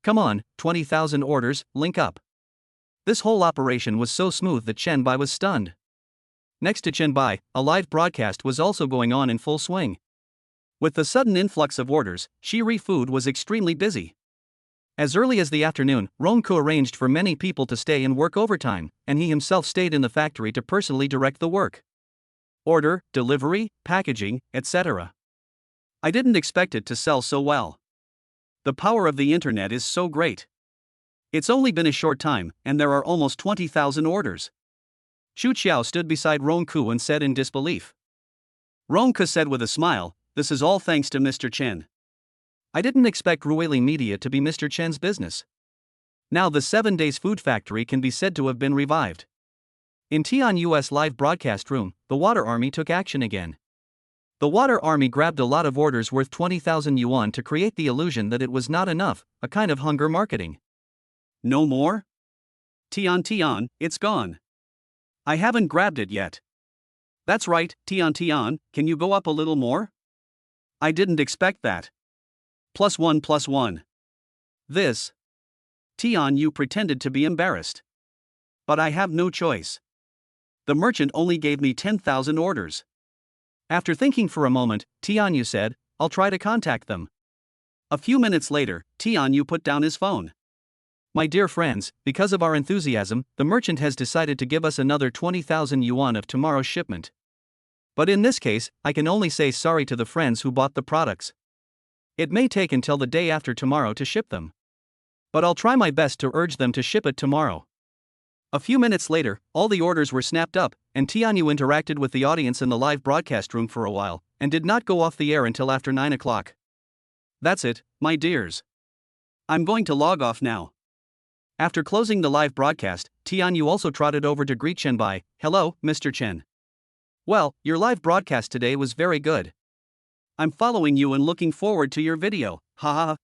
Come on, 20,000 orders, link up. This whole operation was so smooth that Chen Bai was stunned. Next to Chen Bai, a live broadcast was also going on in full swing. With the sudden influx of orders, Chi-Ri Food was extremely busy. As early as the afternoon, Ronku arranged for many people to stay and work overtime, and he himself stayed in the factory to personally direct the work. Order, delivery, packaging, etc. I didn't expect it to sell so well. The power of the internet is so great. It's only been a short time, and there are almost 20,000 orders. Xu Qiao stood beside Ronku and said in disbelief. Ronku said with a smile, "This is all thanks to Mr. Chen. I didn't expect Ruili Media to be Mr. Chen's business. Now the 7 Days Food Factory can be said to have been revived." In Tian US live broadcast room, the Water Army took action again. The Water Army grabbed a lot of orders worth 20,000 yuan to create the illusion that it was not enough, a kind of hunger marketing. No more? Tian, it's gone. I haven't grabbed it yet. That's right, Tian, can you go up a little more? I didn't expect that. +1. This. Tian Yu pretended to be embarrassed. But I have no choice. The merchant only gave me 10,000 orders. After thinking for a moment, Tian Yu said, "I'll try to contact them." A few minutes later, Tian Yu put down his phone. "My dear friends, because of our enthusiasm, the merchant has decided to give us another 20,000 yuan of tomorrow's shipment. But in this case, I can only say sorry to the friends who bought the products. It may take until the day after tomorrow to ship them. But I'll try my best to urge them to ship it tomorrow." A few minutes later, all the orders were snapped up, and Tianyu interacted with the audience in the live broadcast room for a while, and did not go off the air until after 9 o'clock. That's it, my dears. I'm going to log off now. After closing the live broadcast, Tianyu also trotted over to greet Chen Bai. "Hello, Mr. Chen. Well, your live broadcast today was very good. I'm following you and looking forward to your video, haha."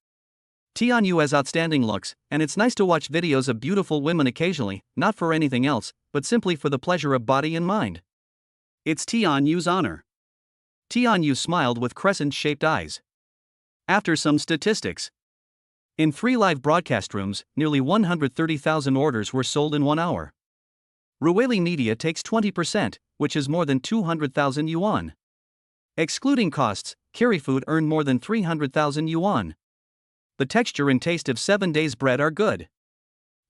Tianyu has outstanding looks, and it's nice to watch videos of beautiful women occasionally, not for anything else, but simply for the pleasure of body and mind. It's Tianyu's honor. Tianyu smiled with crescent-shaped eyes. After some statistics. In 3 live broadcast rooms, nearly 130,000 orders were sold in 1 hour. Ruili Media takes 20%, which is more than 200,000 yuan. Excluding costs, Kirifood earned more than 300,000 yuan. The texture and taste of 7 Days bread are good.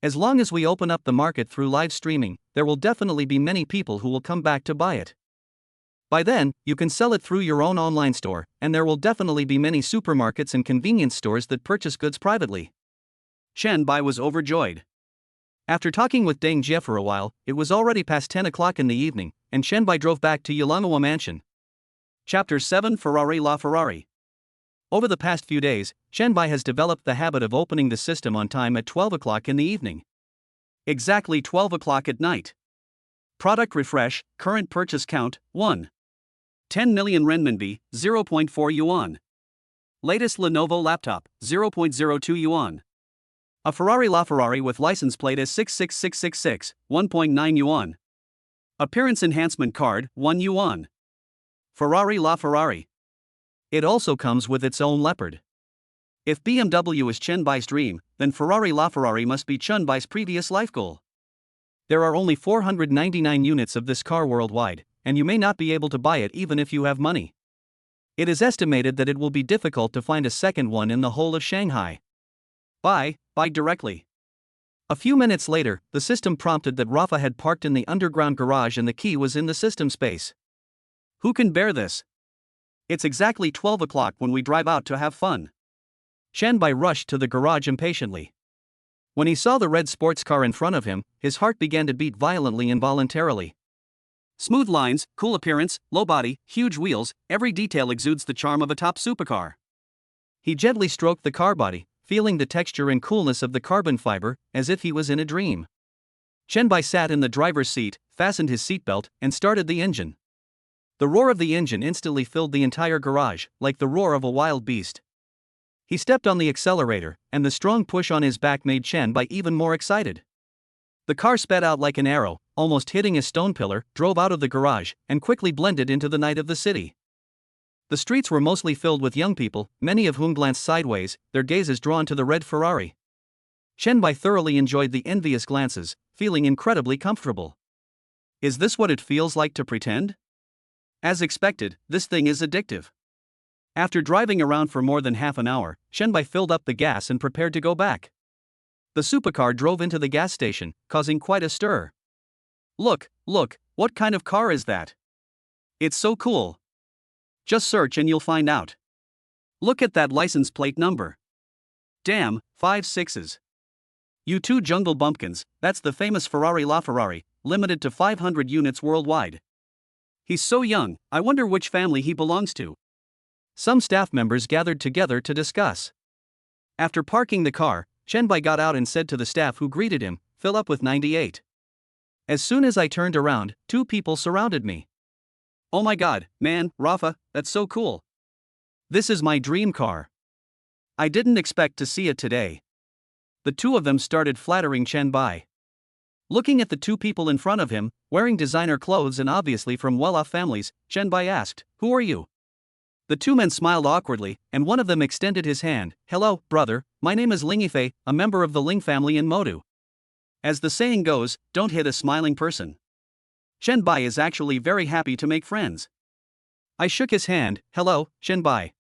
As long as we open up the market through live streaming, there will definitely be many people who will come back to buy it. By then, you can sell it through your own online store, and there will definitely be many supermarkets and convenience stores that purchase goods privately. Chen Bai was overjoyed. After talking with Deng Jie for a while, it was already past 10 o'clock in the evening, and Chen Bai drove back to Yulongwa Mansion. Chapter 7 Ferrari La Ferrari. Over the past few days, Chen Bai has developed the habit of opening the system on time at 12 o'clock in the evening. Exactly 12 o'clock at night. Product refresh, current purchase count, 1. 10 million renminbi, 0.4 yuan. Latest Lenovo laptop, 0.02 yuan. A Ferrari La Ferrari with license plate as 66666, 1.9 yuan. Appearance enhancement card, 1 yuan. Ferrari La Ferrari. It also comes with its own leopard. If BMW is Chen Bai's dream, then Ferrari La Ferrari must be Chen Bai's previous life goal. There are only 499 units of this car worldwide, and you may not be able to buy it even if you have money. It is estimated that it will be difficult to find a second one in the whole of Shanghai. Buy directly. A few minutes later, the system prompted that Rafa had parked in the underground garage and the key was in the system space. Who can bear this? It's exactly 12 o'clock when we drive out to have fun. Chen Bai rushed to the garage impatiently. When he saw the red sports car in front of him, his heart began to beat violently involuntarily. Smooth lines, cool appearance, low body, huge wheels, every detail exudes the charm of a top supercar. He gently stroked the car body, feeling the texture and coolness of the carbon fiber, as if he was in a dream. Chen Bai sat in the driver's seat, fastened his seatbelt, and started the engine. The roar of the engine instantly filled the entire garage, like the roar of a wild beast. He stepped on the accelerator, and the strong push on his back made Chen Bai even more excited. The car sped out like an arrow, almost hitting a stone pillar, drove out of the garage, and quickly blended into the night of the city. The streets were mostly filled with young people, many of whom glanced sideways, their gazes drawn to the red Ferrari. Chen Bai thoroughly enjoyed the envious glances, feeling incredibly comfortable. Is this what it feels like to pretend? As expected, this thing is addictive. After driving around for more than half an hour, Chen Bai filled up the gas and prepared to go back. The supercar drove into the gas station, causing quite a stir. Look, what kind of car is that? It's so cool. Just search and you'll find out. Look at that license plate number. Damn, 5 6s. You two jungle bumpkins, that's the famous Ferrari LaFerrari, limited to 500 units worldwide. He's so young, I wonder which family he belongs to. Some staff members gathered together to discuss. After parking the car, Chenbai got out and said to the staff who greeted him, "Fill up with 98. As soon as I turned around, 2 people surrounded me. Oh my god, man, Rafa, that's so cool. This is my dream car. I didn't expect to see it today." The 2 of them started flattering Chenbai. Looking at the 2 people in front of him, wearing designer clothes and obviously from well-off families, Chenbai asked, "Who are you?" The 2 men smiled awkwardly, and one of them extended his hand. "Hello, brother, my name is Ling Yifei, a member of the Ling family in Modu. As the saying goes, don't hit a smiling person." Chenbai is actually very happy to make friends. I shook his hand. "Hello, Chenbai."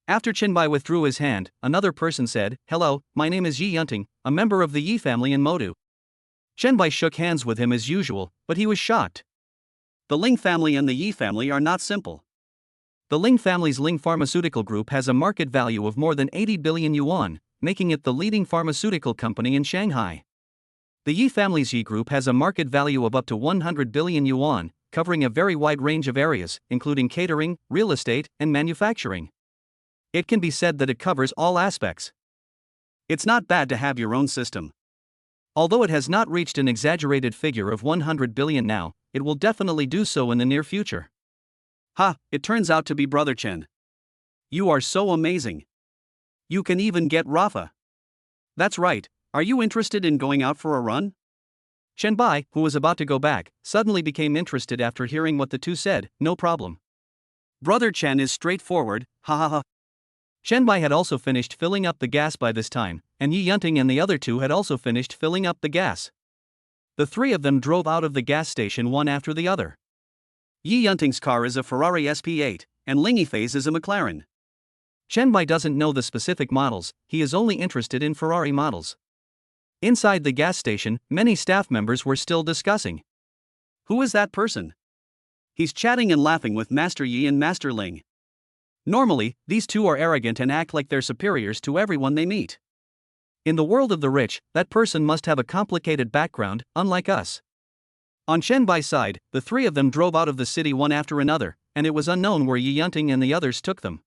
After Chenbai withdrew his hand, another person said, "Hello, my name is Yi Yunting, a member of the Yi family in Modu." Chenbai shook hands with him as usual, but he was shocked. The Ling family and the Yi family are not simple. The Ling family's Ling Pharmaceutical Group has a market value of more than 80 billion yuan, making it the leading pharmaceutical company in Shanghai. The Yi family's Yi Group has a market value of up to 100 billion yuan, covering a very wide range of areas, including catering, real estate, and manufacturing. It can be said that it covers all aspects. It's not bad to have your own system. Although it has not reached an exaggerated figure of 100 billion now, it will definitely do so in the near future. Ha, it turns out to be Brother Chen. You are so amazing. You can even get Rafa. That's right, are you interested in going out for a run? Chenbai, who was about to go back, suddenly became interested after hearing what the 2 said. "No problem. Brother Chen is straightforward, ha ha ha." Chenbai had also finished filling up the gas by this time, and Yi Yunting and the other 2 had also finished filling up the gas. The 3 of them drove out of the gas station one after the other. Yi Yunting's car is a Ferrari SP8, and Ling Yifei's is a McLaren. Chenbai doesn't know the specific models, he is only interested in Ferrari models. Inside the gas station, many staff members were still discussing. Who is that person? He's chatting and laughing with Master Yi and Master Ling. Normally, these 2 are arrogant and act like they're superiors to everyone they meet. In the world of the rich, that person must have a complicated background, unlike us. On Chenbai's side, the 3 of them drove out of the city one after another, and it was unknown where Yi Yunting and the others took them.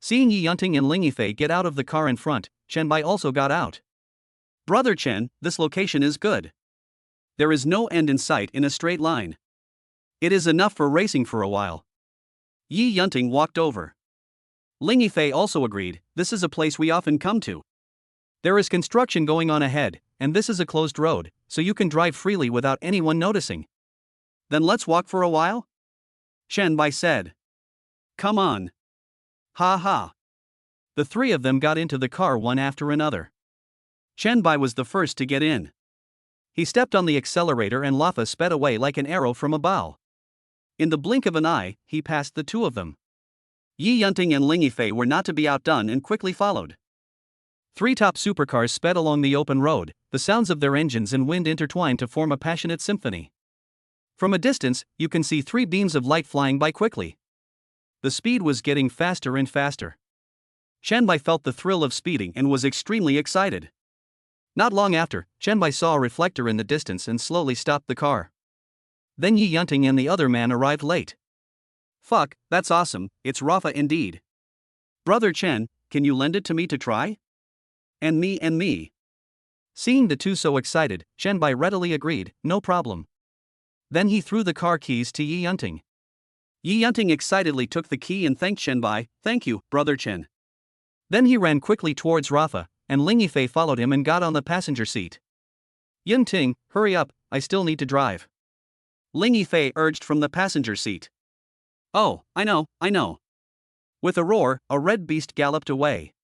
Seeing Yi Yunting and Ling Yifei get out of the car in front, Chenbai also got out. "Brother Chen, this location is good. There is no end in sight in a straight line. It is enough for racing for a while." Yi Yunting walked over. Ling Yifei also agreed, "This is a place we often come to. There is construction going on ahead, and this is a closed road, so you can drive freely without anyone noticing." "Then let's walk for a while?" Chenbai said. "Come on." Ha ha. The 3 of them got into the car one after another. Chenbai was the first to get in. He stepped on the accelerator and Lafa sped away like an arrow from a bow. In the blink of an eye, he passed the 2 of them. Yi Yunting and Ling Yifei were not to be outdone and quickly followed. 3 top supercars sped along the open road, the sounds of their engines and wind intertwined to form a passionate symphony. From a distance, you can see 3 beams of light flying by quickly. The speed was getting faster and faster. Chenbai felt the thrill of speeding and was extremely excited. Not long after, Chenbai saw a reflector in the distance and slowly stopped the car. Then Yi Yunting and the other man arrived late. "Fuck, that's awesome, it's Rafa indeed. Brother Chen, can you lend it to me to try? And me. Seeing the 2 so excited, Chenbai readily agreed, "No problem." Then he threw the car keys to Yi Yunting. Yi Yunting excitedly took the key and thanked Chenbai. "Thank you, Brother Chen." Then he ran quickly towards Rafa, and Ling Yifei followed him and got on the passenger seat. "Yunting, hurry up, I still need to drive." Ling Yifei urged from the passenger seat. "Oh, I know. With a roar, a red beast galloped away.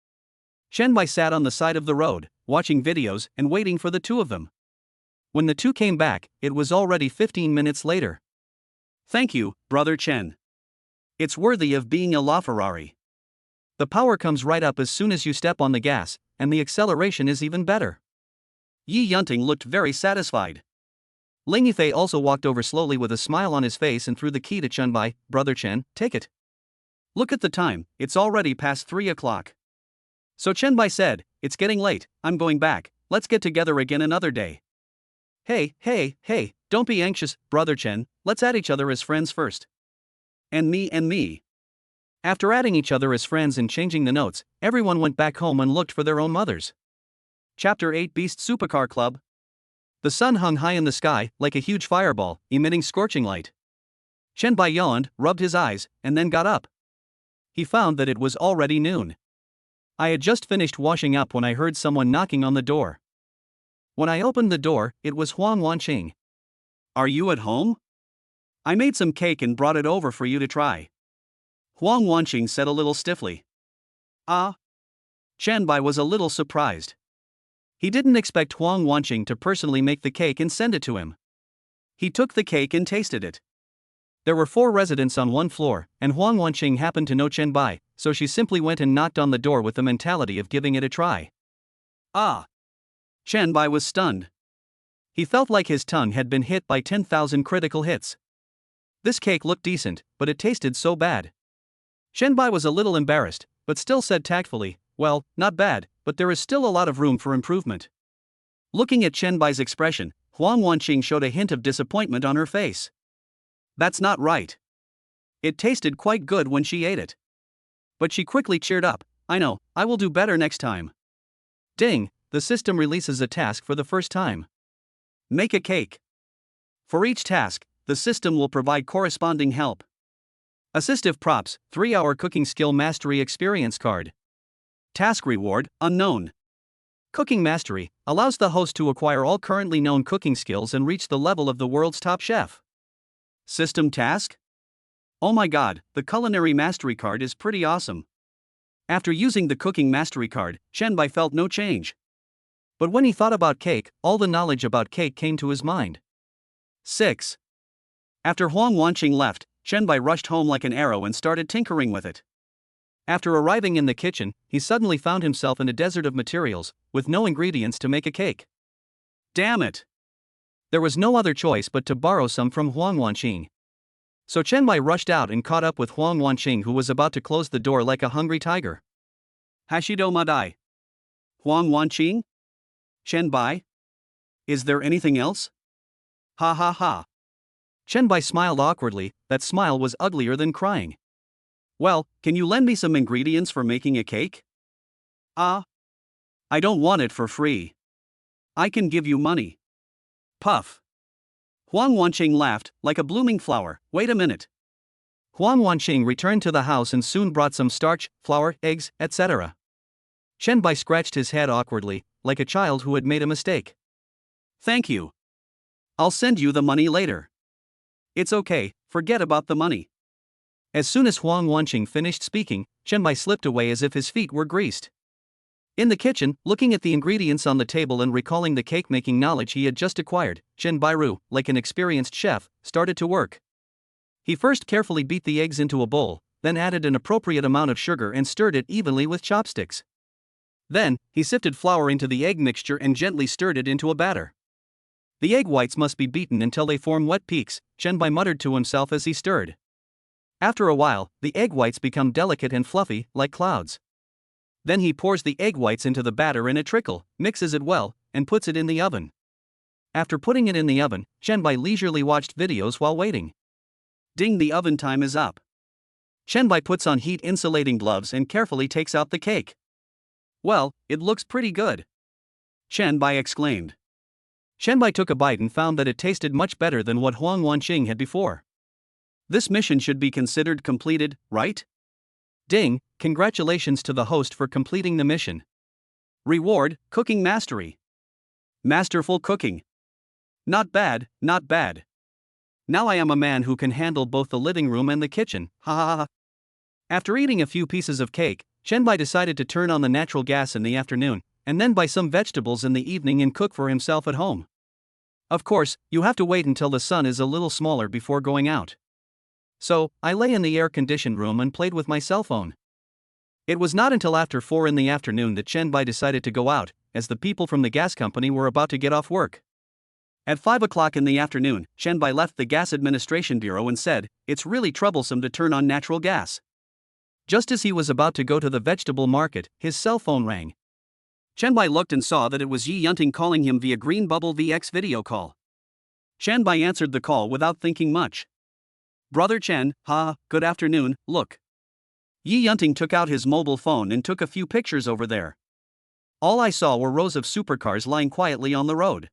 Chenbai sat on the side of the road, watching videos and waiting for the 2 of them. When the 2 came back, it was already 15 minutes later. "Thank you, Brother Chen. It's worthy of being a LaFerrari. The power comes right up as soon as you step on the gas, and the acceleration is even better. Yi Yunting looked very satisfied. Ling Yifei also walked over slowly with a smile on his face and threw the key to Chenbai. Brother Chen, take it. Look at the time, it's already past 3 o'clock. So Chenbai said, it's getting late, I'm going back, let's get together again another day. Hey, don't be anxious, Brother Chen, let's add each other as friends first. And me. After adding each other as friends and changing the notes, everyone went back home and looked for their own mothers. Chapter 8 Beast Supercar Club. The sun hung high in the sky, like a huge fireball, emitting scorching light. Chenbai yawned, rubbed his eyes, and then got up. He found that it was already noon. I had just finished washing up when I heard someone knocking on the door. When I opened the door, it was Huang Wanqing. Are you at home? I made some cake and brought it over for you to try. Huang Wanqing said a little stiffly. Ah? Chenbai was a little surprised. He didn't expect Huang Wanqing to personally make the cake and send it to him. He took the cake and tasted it. There were 4 residents on one floor, and Huang Wanqing happened to know Chenbai, so she simply went and knocked on the door with the mentality of giving it a try. Ah! Chenbai was stunned. He felt like his tongue had been hit by 10,000 critical hits. This cake looked decent, but it tasted so bad. Chenbai was a little embarrassed, but still said tactfully, well, not bad, but there is still a lot of room for improvement. Looking at Chenbai's expression, Huang Wanqing showed a hint of disappointment on her face. That's not right. It tasted quite good when she ate it. But she quickly cheered up, I know, I will do better next time. Ding, the system releases a task for the first time. Make a cake. For each task, the system will provide corresponding help. Assistive props, 3-hour cooking skill mastery experience card. Task reward, unknown. Cooking mastery allows the host to acquire all currently known cooking skills and reach the level of the world's top chef. System task? Oh my god, the culinary mastery card is pretty awesome. After using the cooking mastery card, Chenbai felt no change. But when he thought about cake, all the knowledge about cake came to his mind. 6. After Huang Wanqing left, Chenbai rushed home like an arrow and started tinkering with it. After arriving in the kitchen, he suddenly found himself in a desert of materials, with no ingredients to make a cake. Damn it! There was no other choice but to borrow some from Huang Wanqing. So Chenbai rushed out and caught up with Huang Wanqing, who was about to close the door like a hungry tiger. Hashido Madai. Huang Wanqing? Chenbai? Is there anything else? Ha ha ha. Chenbai smiled awkwardly, that smile was uglier than crying. Well, can you lend me some ingredients for making a cake? Ah? I don't want it for free. I can give you money. Puff. Huang Wanqing laughed, like a blooming flower. Wait a minute. Huang Wanqing returned to the house and soon brought some starch, flour, eggs, etc. Chenbai scratched his head awkwardly, like a child who had made a mistake. Thank you. I'll send you the money later. It's okay, forget about the money. As soon as Huang Wanqing finished speaking, Chenbai slipped away as if his feet were greased. In the kitchen, looking at the ingredients on the table and recalling the cake-making knowledge he had just acquired, Chenbai, like an experienced chef, started to work. He first carefully beat the eggs into a bowl, then added an appropriate amount of sugar and stirred it evenly with chopsticks. Then, he sifted flour into the egg mixture and gently stirred it into a batter. The egg whites must be beaten until they form wet peaks, Chenbai muttered to himself as he stirred. After a while, the egg whites become delicate and fluffy, like clouds. Then he pours the egg whites into the batter in a trickle, mixes it well, and puts it in the oven. After putting it in the oven, Chenbai leisurely watched videos while waiting. Ding, the oven time is up. Chenbai puts on heat-insulating gloves and carefully takes out the cake. Well, it looks pretty good. Chenbai exclaimed. Chenbai took a bite and found that it tasted much better than what Huang Wanqing had before. This mission should be considered completed, right? Ding, congratulations to the host for completing the mission. Reward, cooking mastery. Masterful cooking. Not bad, not bad. Now I am a man who can handle both the living room and the kitchen, ha ha ha. After eating a few pieces of cake, Chenbai decided to turn on the natural gas in the afternoon, and then buy some vegetables in the evening and cook for himself at home. Of course, you have to wait until the sun is a little smaller before going out. So, I lay in the air-conditioned room and played with my cell phone. It was not until after 4 in the afternoon that Chenbai decided to go out, as the people from the gas company were about to get off work. At 5 o'clock in the afternoon, Chen Bai left the Gas Administration Bureau and said, "It's really troublesome to turn on natural gas." Just as he was about to go to the vegetable market, his cell phone rang. Chen Bai looked and saw that it was Yi Yunting calling him via Green Bubble VX video call. Chen Bai answered the call without thinking much. "Brother Chen, good afternoon, look." Yi Yunting took out his mobile phone and took a few pictures over there. All I saw were rows of supercars lying quietly on the road.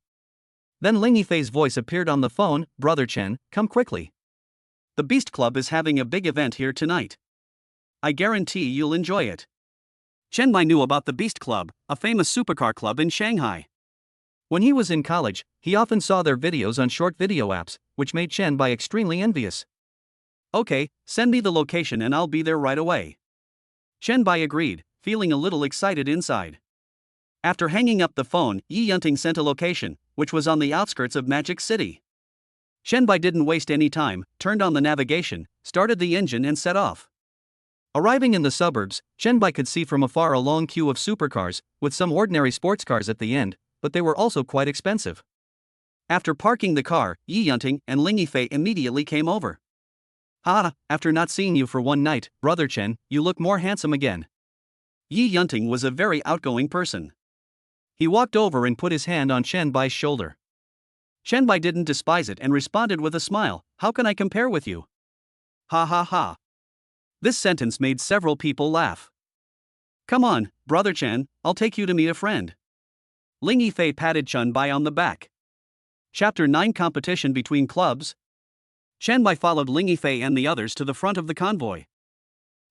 Then Ling Yifei's voice appeared on the phone, "Brother Chen, come quickly. The Beast Club is having a big event here tonight. I guarantee you'll enjoy it." Chen Bai knew about the Beast Club, a famous supercar club in Shanghai. When he was in college, he often saw their videos on short video apps, which made Chen Bai extremely envious. "Okay, send me the location and I'll be there right away." Chen Bai agreed, feeling a little excited inside. After hanging up the phone, Yi Yunting sent a location, which was on the outskirts of Magic City. Chen Bai didn't waste any time, turned on the navigation, started the engine and set off. Arriving in the suburbs, Chen Bai could see from afar a long queue of supercars, with some ordinary sports cars at the end, but they were also quite expensive. After parking the car, Yi Yunting and Ling Yifei immediately came over. After not seeing you for one night, Brother Chen, you look more handsome again." Yi Yunting was a very outgoing person. He walked over and put his hand on Chen Bai's shoulder. Chen Bai didn't despise it and responded with a smile, "How can I compare with you?" Ha ha ha. This sentence made several people laugh. "Come on, Brother Chen, I'll take you to meet a friend." Ling Yifei patted Chen Bai on the back. Chapter 9 Competition Between Clubs. Chen Bai followed Ling Yifei and the others to the front of the convoy.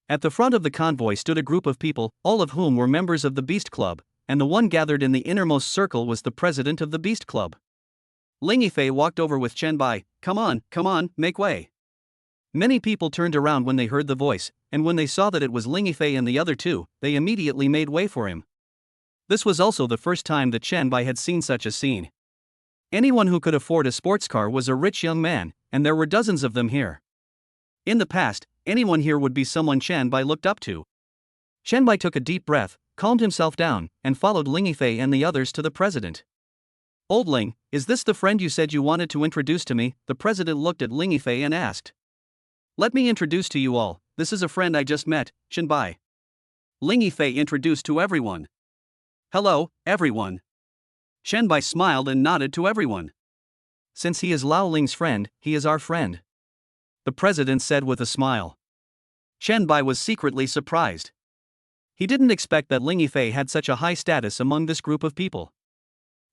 At the front of the convoy stood a group of people, all of whom were members of the Beast Club, and the one gathered in the innermost circle was the president of the Beast Club. Ling Yifei walked over with Chen Bai. Come on, make way." Many people turned around when they heard the voice, and when they saw that it was Ling Yifei and the other two, they immediately made way for him. This was also the first time that Chen Bai had seen such a scene. Anyone who could afford a sports car was a rich young man, and there were dozens of them here. In the past, anyone here would be someone Chen Bai looked up to. Chen Bai took a deep breath, calmed himself down, and followed Ling Yifei and the others to the president. "Old Ling, is this the friend you said you wanted to introduce to me?" The president looked at Ling Yifei and asked. "Let me introduce to you all, this is a friend I just met, Chen Bai." Ling Yifei introduced to everyone. "Hello, everyone." Chen Bai smiled and nodded to everyone. "Since he is Lao Ling's friend, he is our friend," the president said with a smile. Chen Bai was secretly surprised. He didn't expect that Ling Yifei had such a high status among this group of people.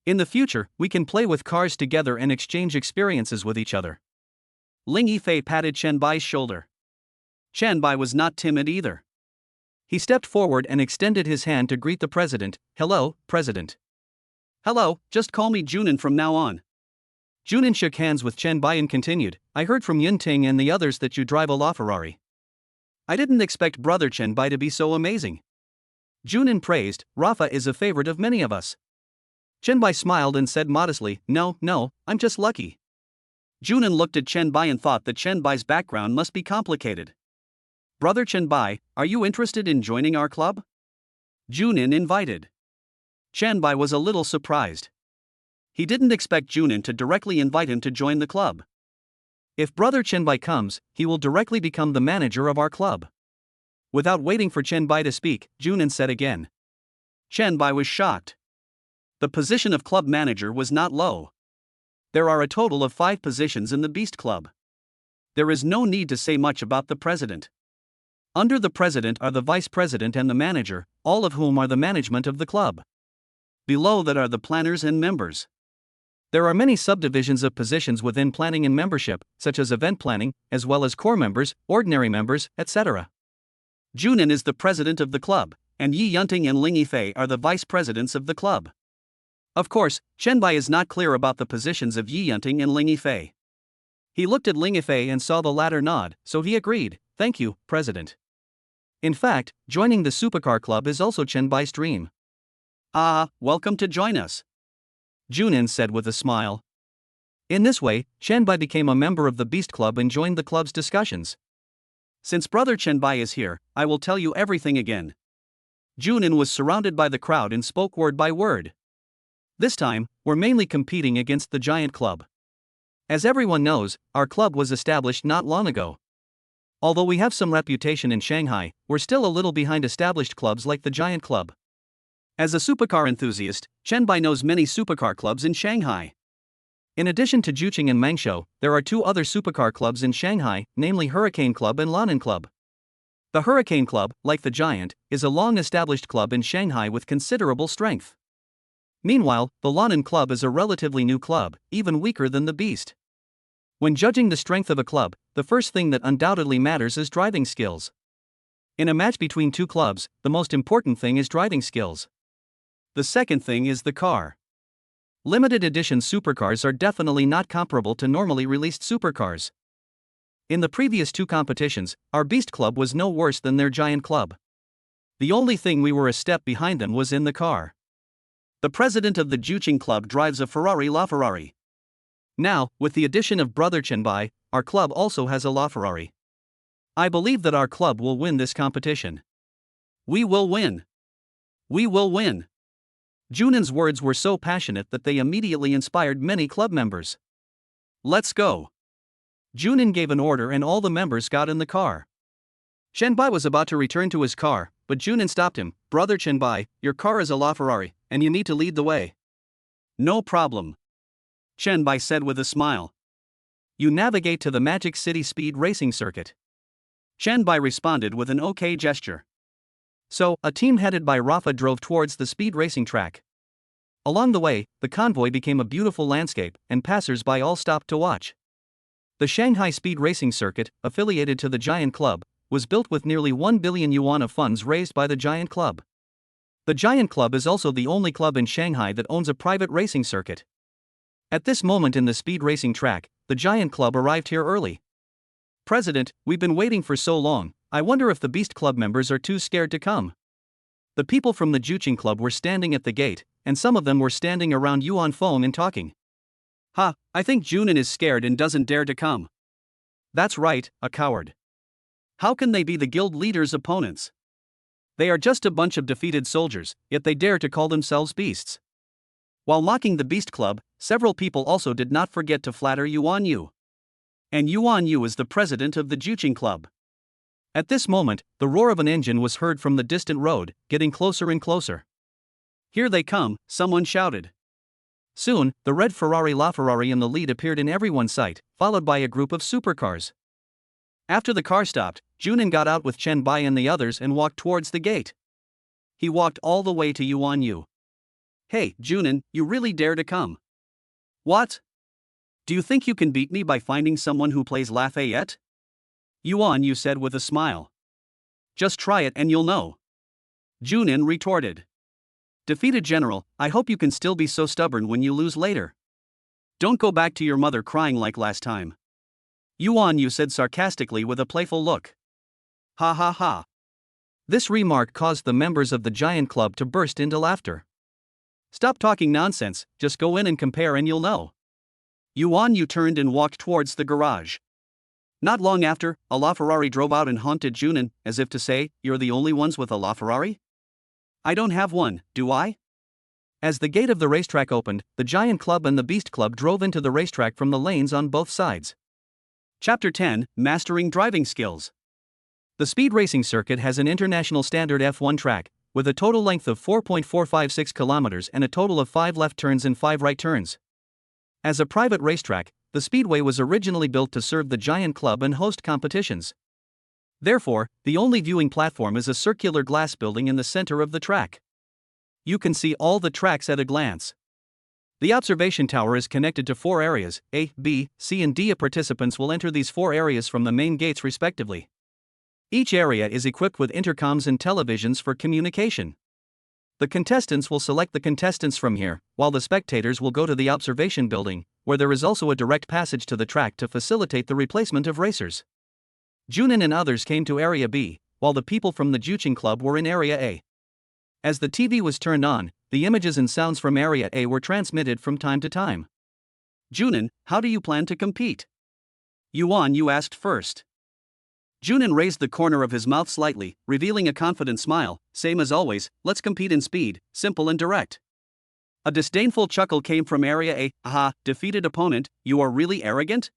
"In the future, we can play with cars together and exchange experiences with each other." Ling Yifei patted Chen Bai's shoulder. Chen Bai was not timid either. He stepped forward and extended his hand to greet the president. "Hello, President." "Hello, just call me Junin from now on." Junin shook hands with Chen Bai and continued, "I heard from Yunting and the others that you drive a LaFerrari. I didn't expect Brother Chen Bai to be so amazing." Junin praised, "Rafa is a favorite of many of us." Chen Bai smiled and said modestly, No, I'm just lucky." Junin looked at Chen Bai and thought that Chen Bai's background must be complicated. "Brother Chen Bai, are you interested in joining our club?" Junin invited. Chen Bai was a little surprised. He didn't expect Junin to directly invite him to join the club. If Brother Chen Bai comes, he will directly become the manager of our club. Without waiting for Chen Bai to speak, Junin said again. Chen Bai was shocked. The position of club manager was not low. There are a total of 5 positions in the Beast Club. There is no need to say much about the president. Under the president are the vice president and the manager, all of whom are the management of the club. Below that are the planners and members. There are many subdivisions of positions within planning and membership, such as event planning, as well as core members, ordinary members, etc. Junin is the president of the club, and Yi Yunting and Ling Yifei are the vice presidents of the club. Of course, Chen Bai is not clear about the positions of Yi Yunting and Ling Yifei. He looked at Ling Yifei and saw the latter nod, so he agreed, "Thank you, President." In fact, joining the supercar club is also Chen Bai's dream. Welcome to join us," Junin said with a smile. In this way, Chen Bai became a member of the Beast Club and joined the club's discussions. "Since Brother Chen Bai is here, I will tell you everything again." Junin was surrounded by the crowd and spoke word by word. This time, we're mainly competing against the Giant Club. As everyone knows, our club was established not long ago. Although we have some reputation in Shanghai, we're still a little behind established clubs like the Giant Club. As a supercar enthusiast, Chen Bai knows many supercar clubs in Shanghai. In addition to Juqing and Mangshou, there are two other supercar clubs in Shanghai, namely Hurricane Club and Lannan Club. The Hurricane Club, like the Giant, is a long-established club in Shanghai with considerable strength. Meanwhile, the Lannan Club is a relatively new club, even weaker than the Beast. When judging the strength of a club, the first thing that undoubtedly matters is driving skills. In a match between two clubs, the most important thing is driving skills. The second thing is the car. Limited edition supercars are definitely not comparable to normally released supercars. In the previous two competitions, our Beast Club was no worse than their Giant Club. The only thing we were a step behind them was in the car. The president of the Juqing Club drives a Ferrari LaFerrari. Now, with the addition of Brother Chen Bai, our club also has a LaFerrari. I believe that our club will win this competition. We will win. We will win. Junin's words were so passionate that they immediately inspired many club members. Let's go. Junin gave an order and all the members got in the car. Chen Bai was about to return to his car, but Junin stopped him. Brother Chen Bai, your car is a LaFerrari, and you need to lead the way. No problem, Chen Bai said with a smile. You navigate to the Magic City Speed Racing Circuit. Chen Bai responded with an okay gesture. So, a team headed by Rafa drove towards the speed racing track. Along the way, the convoy became a beautiful landscape, and passers-by all stopped to watch. The Shanghai Speed Racing Circuit, affiliated to the Giant Club, was built with nearly 1 billion yuan of funds raised by the Giant Club. The Giant Club is also the only club in Shanghai that owns a private racing circuit. At this moment in the speed racing track, the Giant Club arrived here early. President, we've been waiting for so long, I wonder if the Beast Club members are too scared to come. The people from the Juqing Club were standing at the gate, and some of them were standing around Yuan Feng and talking. Ha, I think Junin is scared and doesn't dare to come. That's right, a coward. How can they be the guild leader's opponents? They are just a bunch of defeated soldiers, yet they dare to call themselves beasts. While mocking the Beast Club, several people also did not forget to flatter Yuan Yu. And Yuan Yu is the president of the Juqing Club. At this moment, the roar of an engine was heard from the distant road, getting closer and closer. Here they come, someone shouted. Soon, the red Ferrari LaFerrari in the lead appeared in everyone's sight, followed by a group of supercars. After the car stopped, Junin got out with Chen Bai and the others and walked towards the gate. He walked all the way to Yuan Yu. Hey, Junin, you really dare to come? What? Do you think you can beat me by finding someone who plays Lafayette? Yuan Yu said with a smile. Just try it and you'll know. Junin retorted. Defeated general, I hope you can still be so stubborn when you lose later. Don't go back to your mother crying like last time. Yuan Yu said sarcastically with a playful look. Ha ha ha. This remark caused the members of the Giant Club to burst into laughter. Stop talking nonsense, just go in and compare and you'll know. Yuan Yu turned and walked towards the garage. Not long after, a LaFerrari drove out and haunted Junin, as if to say, you're the only ones with a LaFerrari? I don't have one, do I? As the gate of the racetrack opened, the Giant Club and the Beast Club drove into the racetrack from the lanes on both sides. Chapter 10, Mastering Driving Skills. The speed racing circuit has an international standard F1 track, with a total length of 4.456 kilometers and a total of 5 left turns and 5 right turns. As a private racetrack, the speedway was originally built to serve the Giant Club and host competitions. Therefore, the only viewing platform is a circular glass building in the center of the track. You can see all the tracks at a glance. The observation tower is connected to 4 areas, A, B, C and D. Participants will enter these 4 areas from the main gates respectively. Each area is equipped with intercoms and televisions for communication. The contestants will select the contestants from here, while the spectators will go to the observation building, where there is also a direct passage to the track to facilitate the replacement of racers. Junin and others came to Area B, while the people from the Juqing Club were in Area A. As the TV was turned on, the images and sounds from Area A were transmitted from time to time. Junin, how do you plan to compete? Yuan Yu asked first. Junin raised the corner of his mouth slightly, revealing a confident smile. Same as always, let's compete in speed, simple and direct. A disdainful chuckle came from Area A. Aha, defeated opponent, you are really arrogant?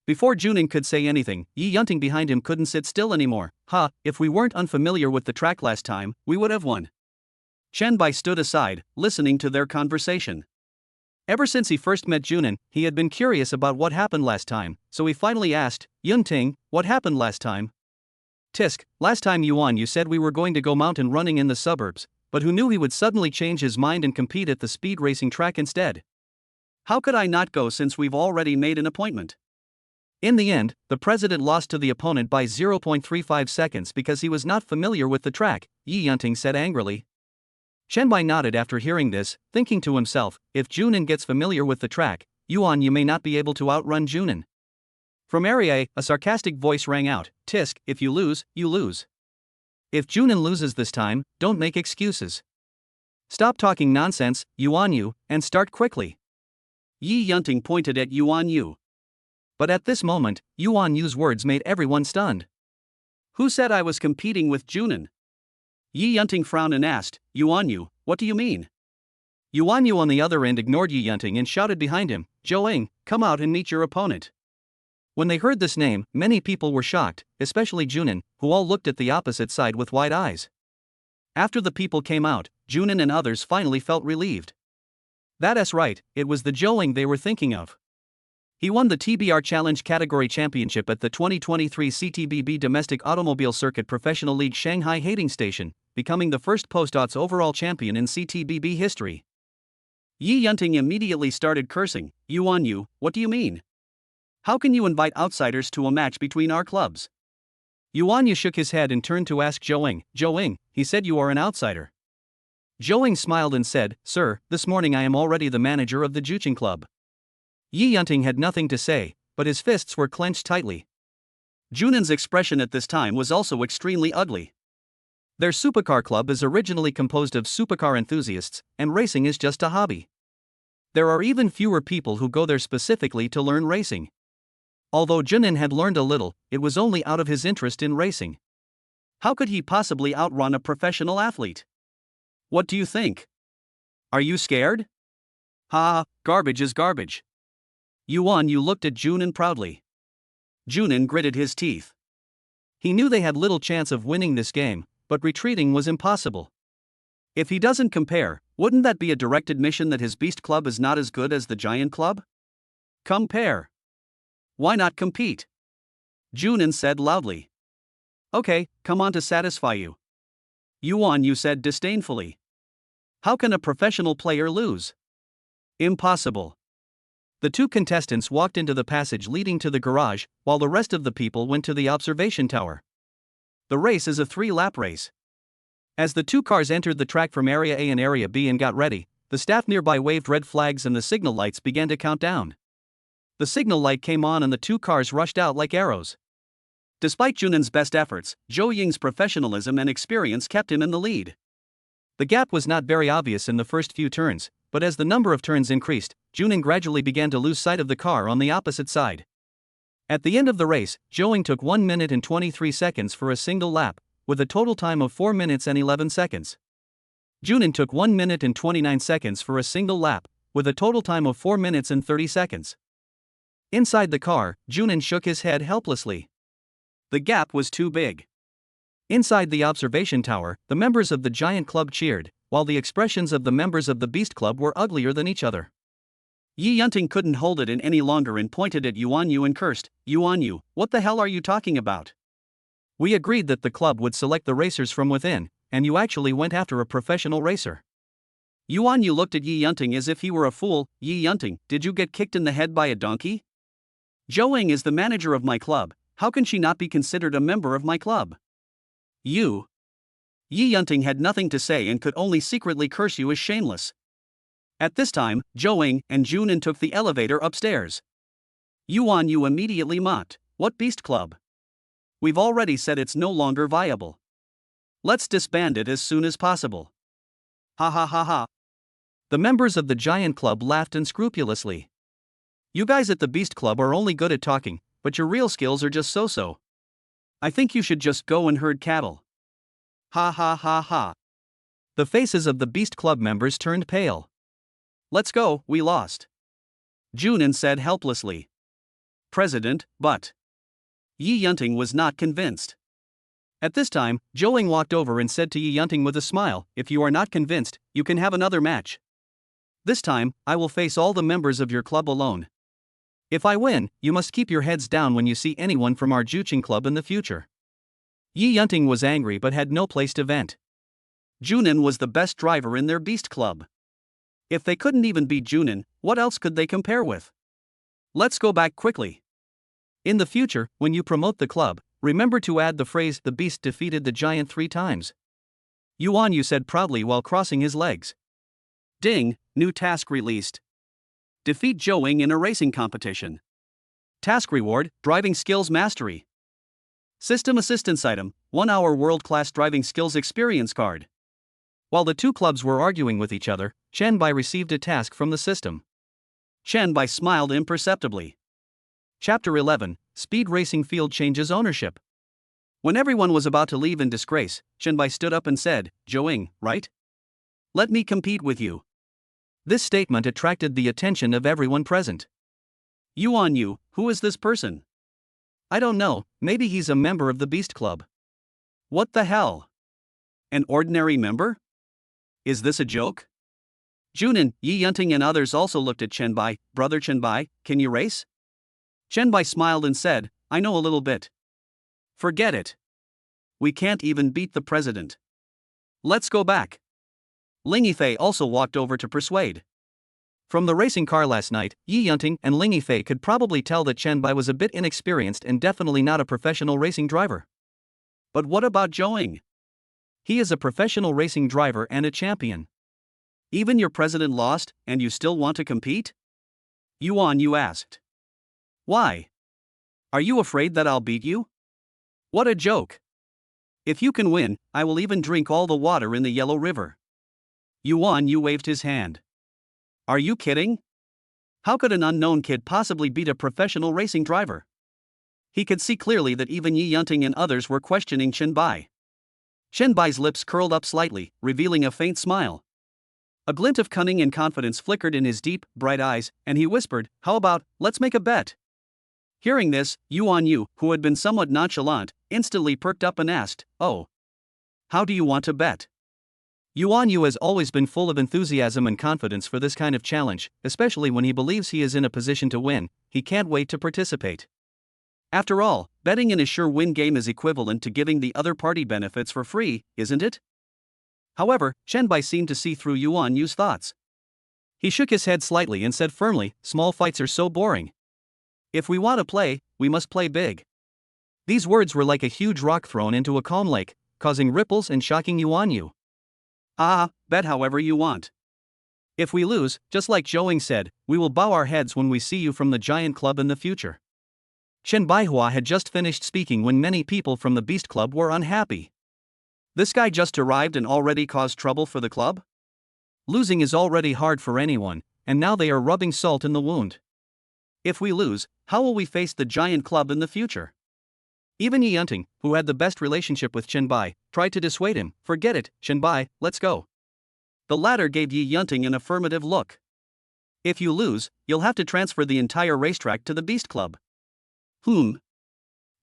Before Junin could say anything, Yi Yunting behind him couldn't sit still anymore. If we weren't unfamiliar with the track last time, we would have won. Chen Bai stood aside, listening to their conversation. Ever since he first met Junin, he had been curious about what happened last time, so he finally asked, Yunting, what happened last time? Tisk, last time Yuan you said we were going to go mountain running in the suburbs, but who knew he would suddenly change his mind and compete at the speed racing track instead? How could I not go since we've already made an appointment? In the end, the president lost to the opponent by 0.35 seconds because he was not familiar with the track, Yi Yunting said angrily. Chen Bai nodded after hearing this, thinking to himself, if Junin gets familiar with the track, Yuan you may not be able to outrun Junin. From Area A sarcastic voice rang out, Tisk, if you lose, you lose. If Junin loses this time, don't make excuses. Stop talking nonsense, Yuan Yu, and start quickly. Yi Yunting pointed at Yuan Yu. But at this moment, Yuan Yu's words made everyone stunned. Who said I was competing with Junin? Yi Yunting frowned and asked, Yuan Yu, what do you mean? Yuan Yu on the other end ignored Yi Yunting and shouted behind him, Zhou, come out and meet your opponent. When they heard this name, many people were shocked, especially Junin, who all looked at the opposite side with wide eyes. After the people came out, Junin and others finally felt relieved. That's right, it was the Zhou they were thinking of. He won the TBR Challenge Category Championship at the 2023 CTBB Domestic Automobile Circuit Professional League Shanghai Hating Station, becoming the first post-aughts overall champion in CTBB history. Yi Yunting immediately started cursing, Yuan Yu, what do you mean? How can you invite outsiders to a match between our clubs? Yuan Yu shook his head and turned to ask Zhou, he said you are an outsider. Zhou smiled and said, Sir, this morning I am already the manager of the Juqing Club. Yi Yunting had nothing to say, but his fists were clenched tightly. Junin's expression at this time was also extremely ugly. Their supercar club is originally composed of supercar enthusiasts, and racing is just a hobby. There are even fewer people who go there specifically to learn racing. Although Junin had learned a little, it was only out of his interest in racing. How could he possibly outrun a professional athlete? What do you think? Are you scared? Garbage is garbage. Yuan Yu looked at Junin proudly. Junin gritted his teeth. He knew they had little chance of winning this game, but retreating was impossible. If he doesn't compare, wouldn't that be a direct admission that his Beast Club is not as good as the Giant Club? Compare. Why not compete? Junin said loudly. Okay, come on to satisfy you. Yuan Yu said disdainfully. How can a professional player lose? Impossible. The two contestants walked into the passage leading to the garage, while the rest of the people went to the observation tower. The race is a 3-lap race. As the two cars entered the track from Area A and Area B and got ready, the staff nearby waved red flags and the signal lights began to count down. The signal light came on and the two cars rushed out like arrows. Despite Junin's best efforts, Zhou Ying's professionalism and experience kept him in the lead. The gap was not very obvious in the first few turns, but as the number of turns increased, Junin gradually began to lose sight of the car on the opposite side. At the end of the race, Zhou Ying took 1 minute and 23 seconds for a single lap, with a total time of 4 minutes and 11 seconds. Junin took 1 minute and 29 seconds for a single lap, with a total time of 4 minutes and 30 seconds. Inside the car, Junin shook his head helplessly. The gap was too big. Inside the observation tower, the members of the Giant Club cheered, while the expressions of the members of the Beast Club were uglier than each other. Yi Yunting couldn't hold it in any longer and pointed at Yuan Yu and cursed, Yuan Yu, what the hell are you talking about? We agreed that the club would select the racers from within, and you actually went after a professional racer. Yuan Yu looked at Yi Yunting as if he were a fool. Yi Yunting, did you get kicked in the head by a donkey? Zhou Ying is the manager of my club, how can she not be considered a member of my club? You. Yi Yunting had nothing to say and could only secretly curse you as shameless. At this time, Zhou Ying and Junin took the elevator upstairs. Yuan Yu immediately mocked, what Beast Club? We've already said it's no longer viable. Let's disband it as soon as possible. Ha ha ha ha. The members of the Giant Club laughed unscrupulously. You guys at the Beast Club are only good at talking, but your real skills are just so-so. I think you should just go and herd cattle. Ha ha ha ha. The faces of the Beast Club members turned pale. Let's go, we lost. Junin said helplessly. President, but. Yi Yunting was not convinced. At this time, Zhou walked over and said to Yi Yunting with a smile, if you are not convinced, you can have another match. This time, I will face all the members of your club alone. If I win, you must keep your heads down when you see anyone from our Juqing club in the future. Yi Yunting was angry but had no place to vent. Junin was the best driver in their Beast Club. If they couldn't even beat Junin, what else could they compare with? Let's go back quickly. In the future, when you promote the club, remember to add the phrase, the beast defeated the giant 3 times. Yuan Yu said proudly while crossing his legs. Ding, new task released. Defeat Zhou in a racing competition. Task reward, driving skills mastery. System assistance item, 1-hour world-class driving skills experience card. While the two clubs were arguing with each other, Chen Bai received a task from the system. Chen Bai smiled imperceptibly. Chapter 11, Speed Racing Field changes ownership. When everyone was about to leave in disgrace, Chen Bai stood up and said, Zhou, right? Let me compete with you. This statement attracted the attention of everyone present. Yuan Yu, who is this person? I don't know, maybe he's a member of the Beast Club. What the hell? An ordinary member? Is this a joke? Junin, Yi Yunting and others also looked at Chen Bai. Brother Chen Bai, can you race? Chen Bai smiled and said, I know a little bit. Forget it. We can't even beat the president. Let's go back. Ling Yifei also walked over to persuade. From the racing car last night, Yi Yunting and Ling Yifei could probably tell that Chen Bai was a bit inexperienced and definitely not a professional racing driver. But what about Zhou? He is a professional racing driver and a champion. Even your president lost, and you still want to compete? Yuan Yu asked. Why? Are you afraid that I'll beat you? What a joke. If you can win, I will even drink all the water in the Yellow River. Yuan Yu waved his hand. Are you kidding? How could an unknown kid possibly beat a professional racing driver? He could see clearly that even Yi Yunting and others were questioning Chen Bai. Chen Bai's lips curled up slightly, revealing a faint smile. A glint of cunning and confidence flickered in his deep, bright eyes, and he whispered, how about, let's make a bet? Hearing this, Yuan Yu, who had been somewhat nonchalant, instantly perked up and asked, oh. How do you want to bet? Yuan Yu has always been full of enthusiasm and confidence for this kind of challenge, especially when he believes he is in a position to win. He can't wait to participate. After all, betting in a sure-win game is equivalent to giving the other party benefits for free, isn't it? However, Chen Bai seemed to see through Yuan Yu's thoughts. He shook his head slightly and said firmly, small fights are so boring. If we want to play, we must play big. These words were like a huge rock thrown into a calm lake, causing ripples and shocking Yuan Yu. Bet however you want. If we lose, just like Zhou said, we will bow our heads when we see you from the giant club in the future. Chen Baihua had just finished speaking when many people from the Beast Club were unhappy. This guy just arrived and already caused trouble for the club? Losing is already hard for anyone, and now they are rubbing salt in the wound. If we lose, how will we face the giant club in the future? Even Yi Yunting, who had the best relationship with Chen Bai, tried to dissuade him. Forget it, Chen Bai, let's go. The latter gave Yi Yunting an affirmative look. If you lose, you'll have to transfer the entire racetrack to the Beast Club.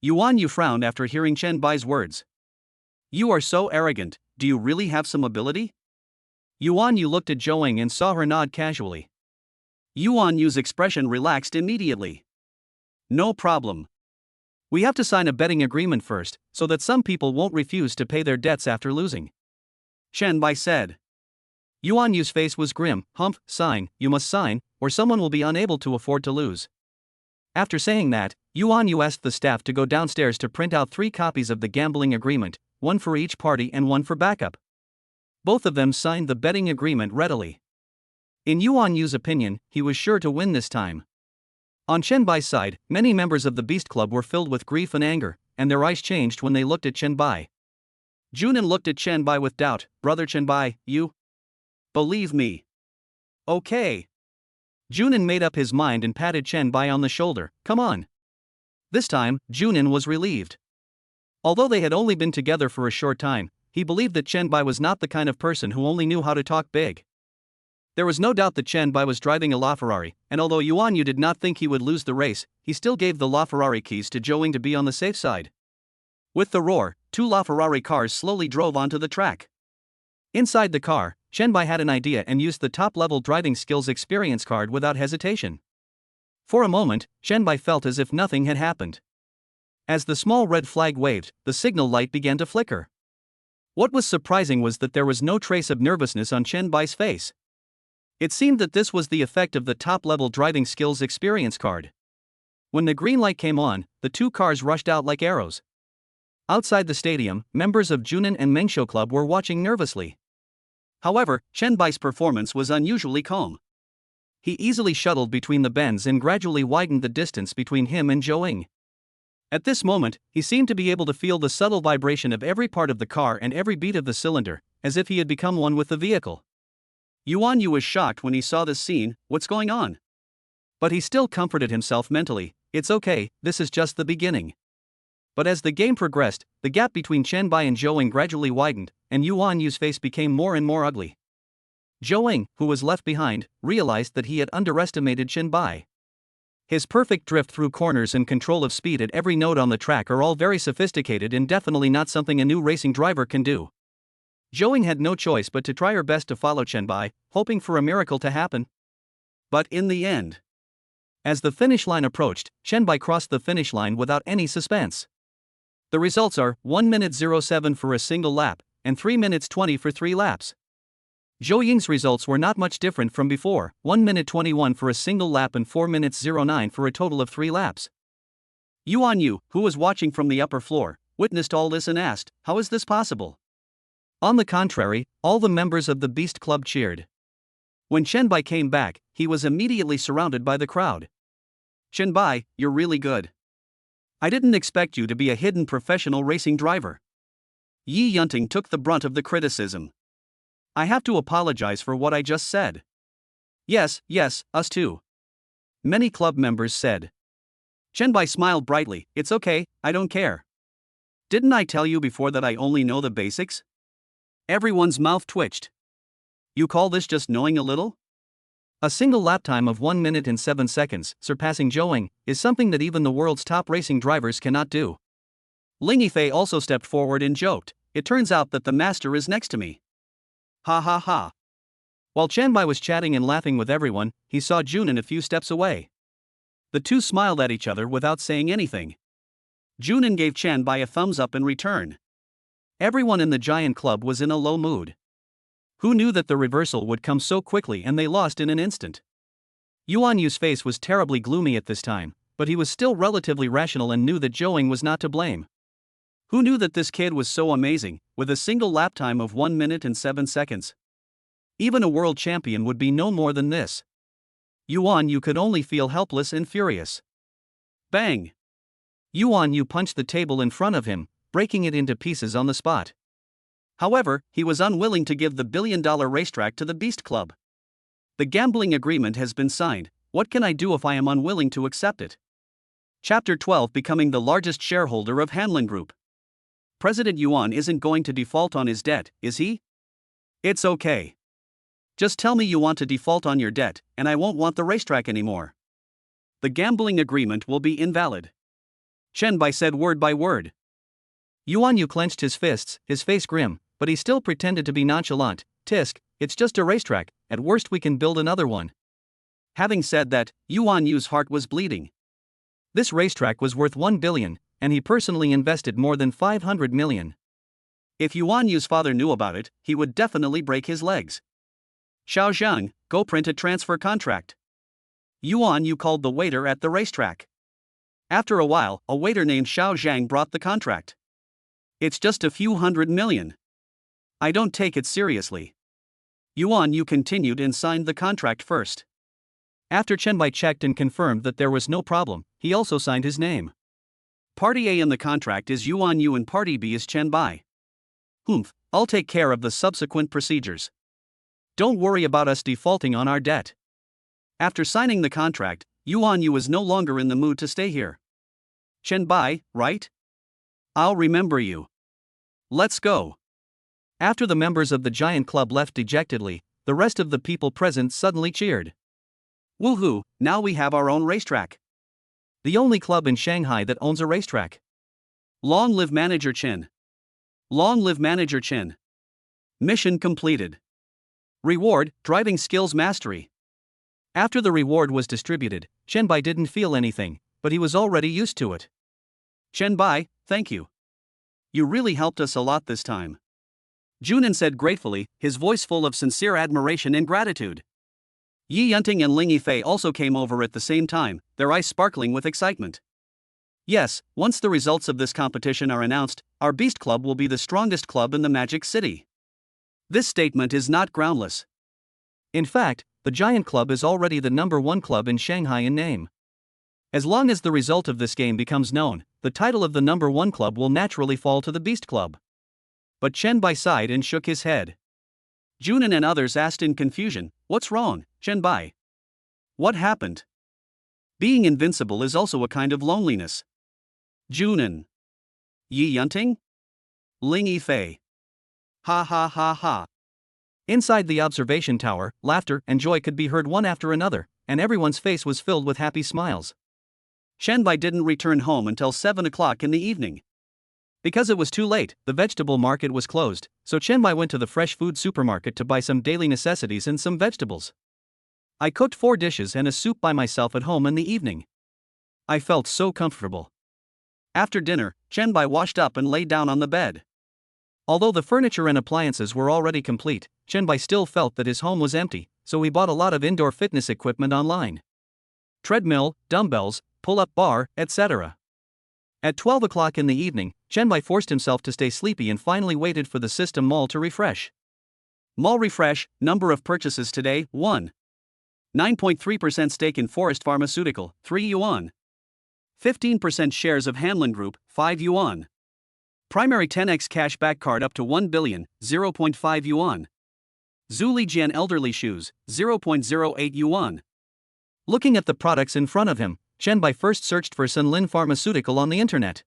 Yuan Yu frowned after hearing Chen Bai's words. You are so arrogant, do you really have some ability? Yuan Yu looked at Zhou and saw her nod casually. Yuan Yu's expression relaxed immediately. No problem. We have to sign a betting agreement first, so that some people won't refuse to pay their debts after losing. Chen Bai said. Yuan Yu's face was grim. Sign, you must sign, or someone will be unable to afford to lose. After saying that, Yuan Yu asked the staff to go downstairs to print out 3 copies of the gambling agreement, one for each party and one for backup. Both of them signed the betting agreement readily. In Yuan Yu's opinion, he was sure to win this time. On Chen Bai's side, many members of the Beast Club were filled with grief and anger, and their eyes changed when they looked at Chen Bai. Junin looked at Chen Bai with doubt. Brother Chen Bai, you? Believe me. Okay. Junin made up his mind and patted Chen Bai on the shoulder. Come on. This time, Junin was relieved. Although they had only been together for a short time, he believed that Chen Bai was not the kind of person who only knew how to talk big. There was no doubt that Chen Bai was driving a LaFerrari, and although Yuan Yu did not think he would lose the race, he still gave the LaFerrari keys to Zhou Ying to be on the safe side. With the roar, two LaFerrari cars slowly drove onto the track. Inside the car, Chen Bai had an idea and used the top-level driving skills experience card without hesitation. For a moment, Chen Bai felt as if nothing had happened. As the small red flag waved, the signal light began to flicker. What was surprising was that there was no trace of nervousness on Chen Bai's face. It seemed that this was the effect of the top-level driving skills experience card. When the green light came on, the two cars rushed out like arrows. Outside the stadium, members of Junan and Mengshou Club were watching nervously. However, Chen Bai's performance was unusually calm. He easily shuttled between the bends and gradually widened the distance between him and Zhou Ying. At this moment, he seemed to be able to feel the subtle vibration of every part of the car and every beat of the cylinder, as if he had become one with the vehicle. Yuan Yu was shocked when he saw this scene. What's going on? But he still comforted himself mentally. It's okay, this is just the beginning. But as the game progressed, the gap between Chen Bai and Zhou Ying gradually widened, and Yuan Yu's face became more and more ugly. Zhou Ying, who was left behind, realized that he had underestimated Chen Bai. His perfect drift through corners and control of speed at every node on the track are all very sophisticated and definitely not something a new racing driver can do. Zhou Ying had no choice but to try her best to follow Chen Bai, hoping for a miracle to happen. But in the end, as the finish line approached, Chen Bai crossed the finish line without any suspense. The results are 1 minute 07 for a single lap, and 3 minutes 20 for 3 laps. Zhou Ying's results were not much different from before, 1 minute 21 for a single lap and 4 minutes 09 for a total of 3 laps. Yuan Yu, who was watching from the upper floor, witnessed all this and asked, how is this possible? On the contrary, all the members of the Beast Club cheered. When Chen Bai came back, he was immediately surrounded by the crowd. Chen Bai, you're really good. I didn't expect you to be a hidden professional racing driver. Yi Yunting took the brunt of the criticism. I have to apologize for what I just said. Yes, us too. Many club members said. Chen Bai smiled brightly. It's okay, I don't care. Didn't I tell you before that I only know the basics? Everyone's mouth twitched. You call this just knowing a little? A single lap time of 1 minute and 7 seconds, surpassing Zhou Ying, is something that even the world's top racing drivers cannot do. Ling Yifei also stepped forward and joked, it turns out that the master is next to me. Ha ha ha. While Chen Bai was chatting and laughing with everyone, he saw Junan a few steps away. The two smiled at each other without saying anything. Junan gave Chen Bai a thumbs up in return. Everyone in the Giant Club was in a low mood. Who knew that the reversal would come so quickly and they lost in an instant? Yuan Yu's face was terribly gloomy at this time, but he was still relatively rational and knew that Zhou Ying was not to blame. Who knew that this kid was so amazing, with a single lap time of 1 minute and 7 seconds? Even a world champion would be no more than this. Yuan Yu could only feel helpless and furious. Bang! Yuan Yu punched the table in front of him, breaking it into pieces on the spot. However, he was unwilling to give the billion-dollar racetrack to the Beast Club. The gambling agreement has been signed. What can I do if I am unwilling to accept it? Chapter 12, Becoming the largest shareholder of Hanlin Group. President Yuan isn't going to default on his debt, is he? It's okay. Just tell me you want to default on your debt, and I won't want the racetrack anymore. The gambling agreement will be invalid. Chen Bai said word by word. Yuan Yu clenched his fists, his face grim, but he still pretended to be nonchalant. Tisk, it's just a racetrack, at worst we can build another one. Having said that, Yuan Yu's heart was bleeding. This racetrack was worth 1 billion, and he personally invested more than 500 million. If Yuan Yu's father knew about it, he would definitely break his legs. Xiao Zhang, go print a transfer contract. Yuan Yu called the waiter at the racetrack. After a while, a waiter named Xiao Zhang brought the contract. It's just a few $100 million. I don't take it seriously. Yuan Yu continued and signed the contract first. After Chen Bai checked and confirmed that there was no problem, he also signed his name. Party A in the contract is Yuan Yu and Party B is Chen Bai. I'll take care of the subsequent procedures. Don't worry about us defaulting on our debt. After signing the contract, Yuan Yu was no longer in the mood to stay here. Chen Bai, right? I'll remember you. Let's go. After the members of the giant club left dejectedly, the rest of the people present suddenly cheered. Woohoo, now we have our own racetrack. The only club in Shanghai that owns a racetrack. Long live Manager Chen. Long live Manager Chen. Mission completed. Reward, driving skills mastery. After the reward was distributed, Chen Bai didn't feel anything, but he was already used to it. Chen Bai, thank you. You really helped us a lot this time. Junan said gratefully, his voice full of sincere admiration and gratitude. Yi Yunting and Ling Yifei also came over at the same time, their eyes sparkling with excitement. Yes, once the results of this competition are announced, our Beast Club will be the strongest club in the Magic City. This statement is not groundless. In fact, the Giant Club is already the #1 club in Shanghai in name. As long as the result of this game becomes known, the title of the #1 club will naturally fall to the Beast Club. But Chen Bai sighed and shook his head. Junan and others asked in confusion, "What's wrong, Chen Bai? What happened?" Being invincible is also a kind of loneliness. Junan. Yi Yunting? Ling Yifei. Ha ha ha ha. Inside the observation tower, laughter and joy could be heard one after another, and everyone's face was filled with happy smiles. Chen Bai didn't return home until 7 o'clock in the evening. Because it was too late, the vegetable market was closed, so Chen Bai went to the fresh food supermarket to buy some daily necessities and some vegetables. I cooked 4 dishes and a soup by myself at home in the evening. I felt so comfortable. After dinner, Chen Bai washed up and lay down on the bed. Although the furniture and appliances were already complete, Chen Bai still felt that his home was empty, so he bought a lot of indoor fitness equipment online. Treadmill, dumbbells, pull-up bar, etc. At 12 o'clock in the evening, Chen Bai forced himself to stay sleepy and finally waited for the system mall to refresh. Mall refresh, number of purchases today, 1. 9.3% stake in Forest Pharmaceutical, 3 yuan. 15% shares of Hanlin Group, 5 yuan. Primary 10x cashback card up to 1 billion, 0.5 yuan. Zuli Jian elderly shoes, 0.08 yuan. Looking at the products in front of him, Chen Bai first searched for Sunlin Pharmaceutical on the internet.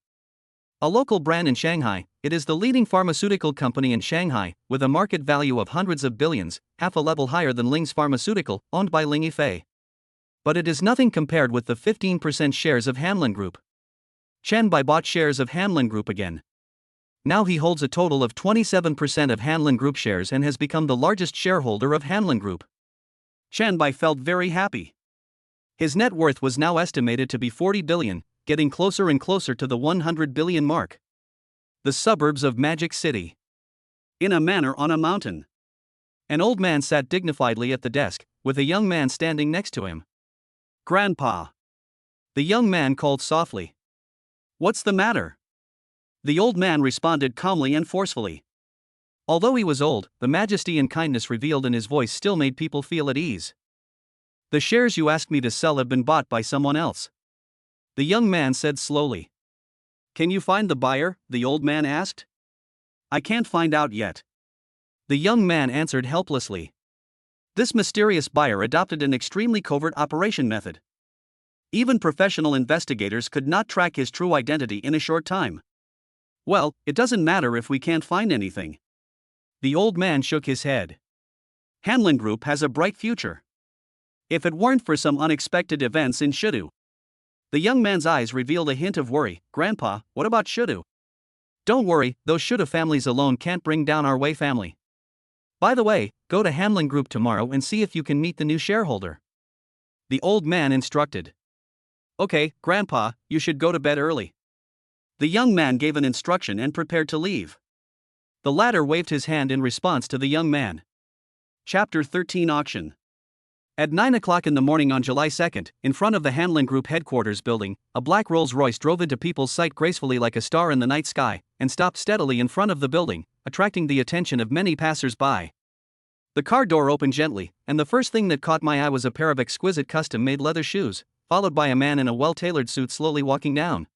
A local brand in Shanghai, it is the leading pharmaceutical company in Shanghai, with a market value of hundreds of billions, half a level higher than Ling's Pharmaceutical, owned by Ling Yifei. But it is nothing compared with the 15% shares of Hanlin Group. Chen Bai bought shares of Hanlin Group again. Now he holds a total of 27% of Hanlin Group shares and has become the largest shareholder of Hanlin Group. Chen Bai felt very happy. His net worth was now estimated to be 40 billion, getting closer and closer to the 100 billion mark. The suburbs of Magic City. In a manor on a mountain. An old man sat dignifiedly at the desk, with a young man standing next to him. "Grandpa." The young man called softly. "What's the matter?" The old man responded calmly and forcefully. Although he was old, the majesty and kindness revealed in his voice still made people feel at ease. "The shares you asked me to sell have been bought by someone else," the young man said slowly. "Can you find the buyer?" the old man asked. "I can't find out yet," the young man answered helplessly. This mysterious buyer adopted an extremely covert operation method. Even professional investigators could not track his true identity in a short time. "Well, it doesn't matter if we can't find anything." The old man shook his head. "Hanlin Group has a bright future. If it weren't for some unexpected events in Shidu." The young man's eyes revealed a hint of worry. "Grandpa, what about Shidu?" "Don't worry, those Shidu families alone can't bring down our Wei family. By the way, go to Hanlin Group tomorrow and see if you can meet the new shareholder," the old man instructed. "Okay, Grandpa, you should go to bed early." The young man gave an instruction and prepared to leave. The latter waved his hand in response to the young man. Chapter 13 Auction. At 9 o'clock in the morning on July 2nd, in front of the Hanlin Group headquarters building, a black Rolls-Royce drove into people's sight gracefully like a star in the night sky, and stopped steadily in front of the building, attracting the attention of many passers-by. The car door opened gently, and the first thing that caught my eye was a pair of exquisite custom-made leather shoes, followed by a man in a well-tailored suit slowly walking down.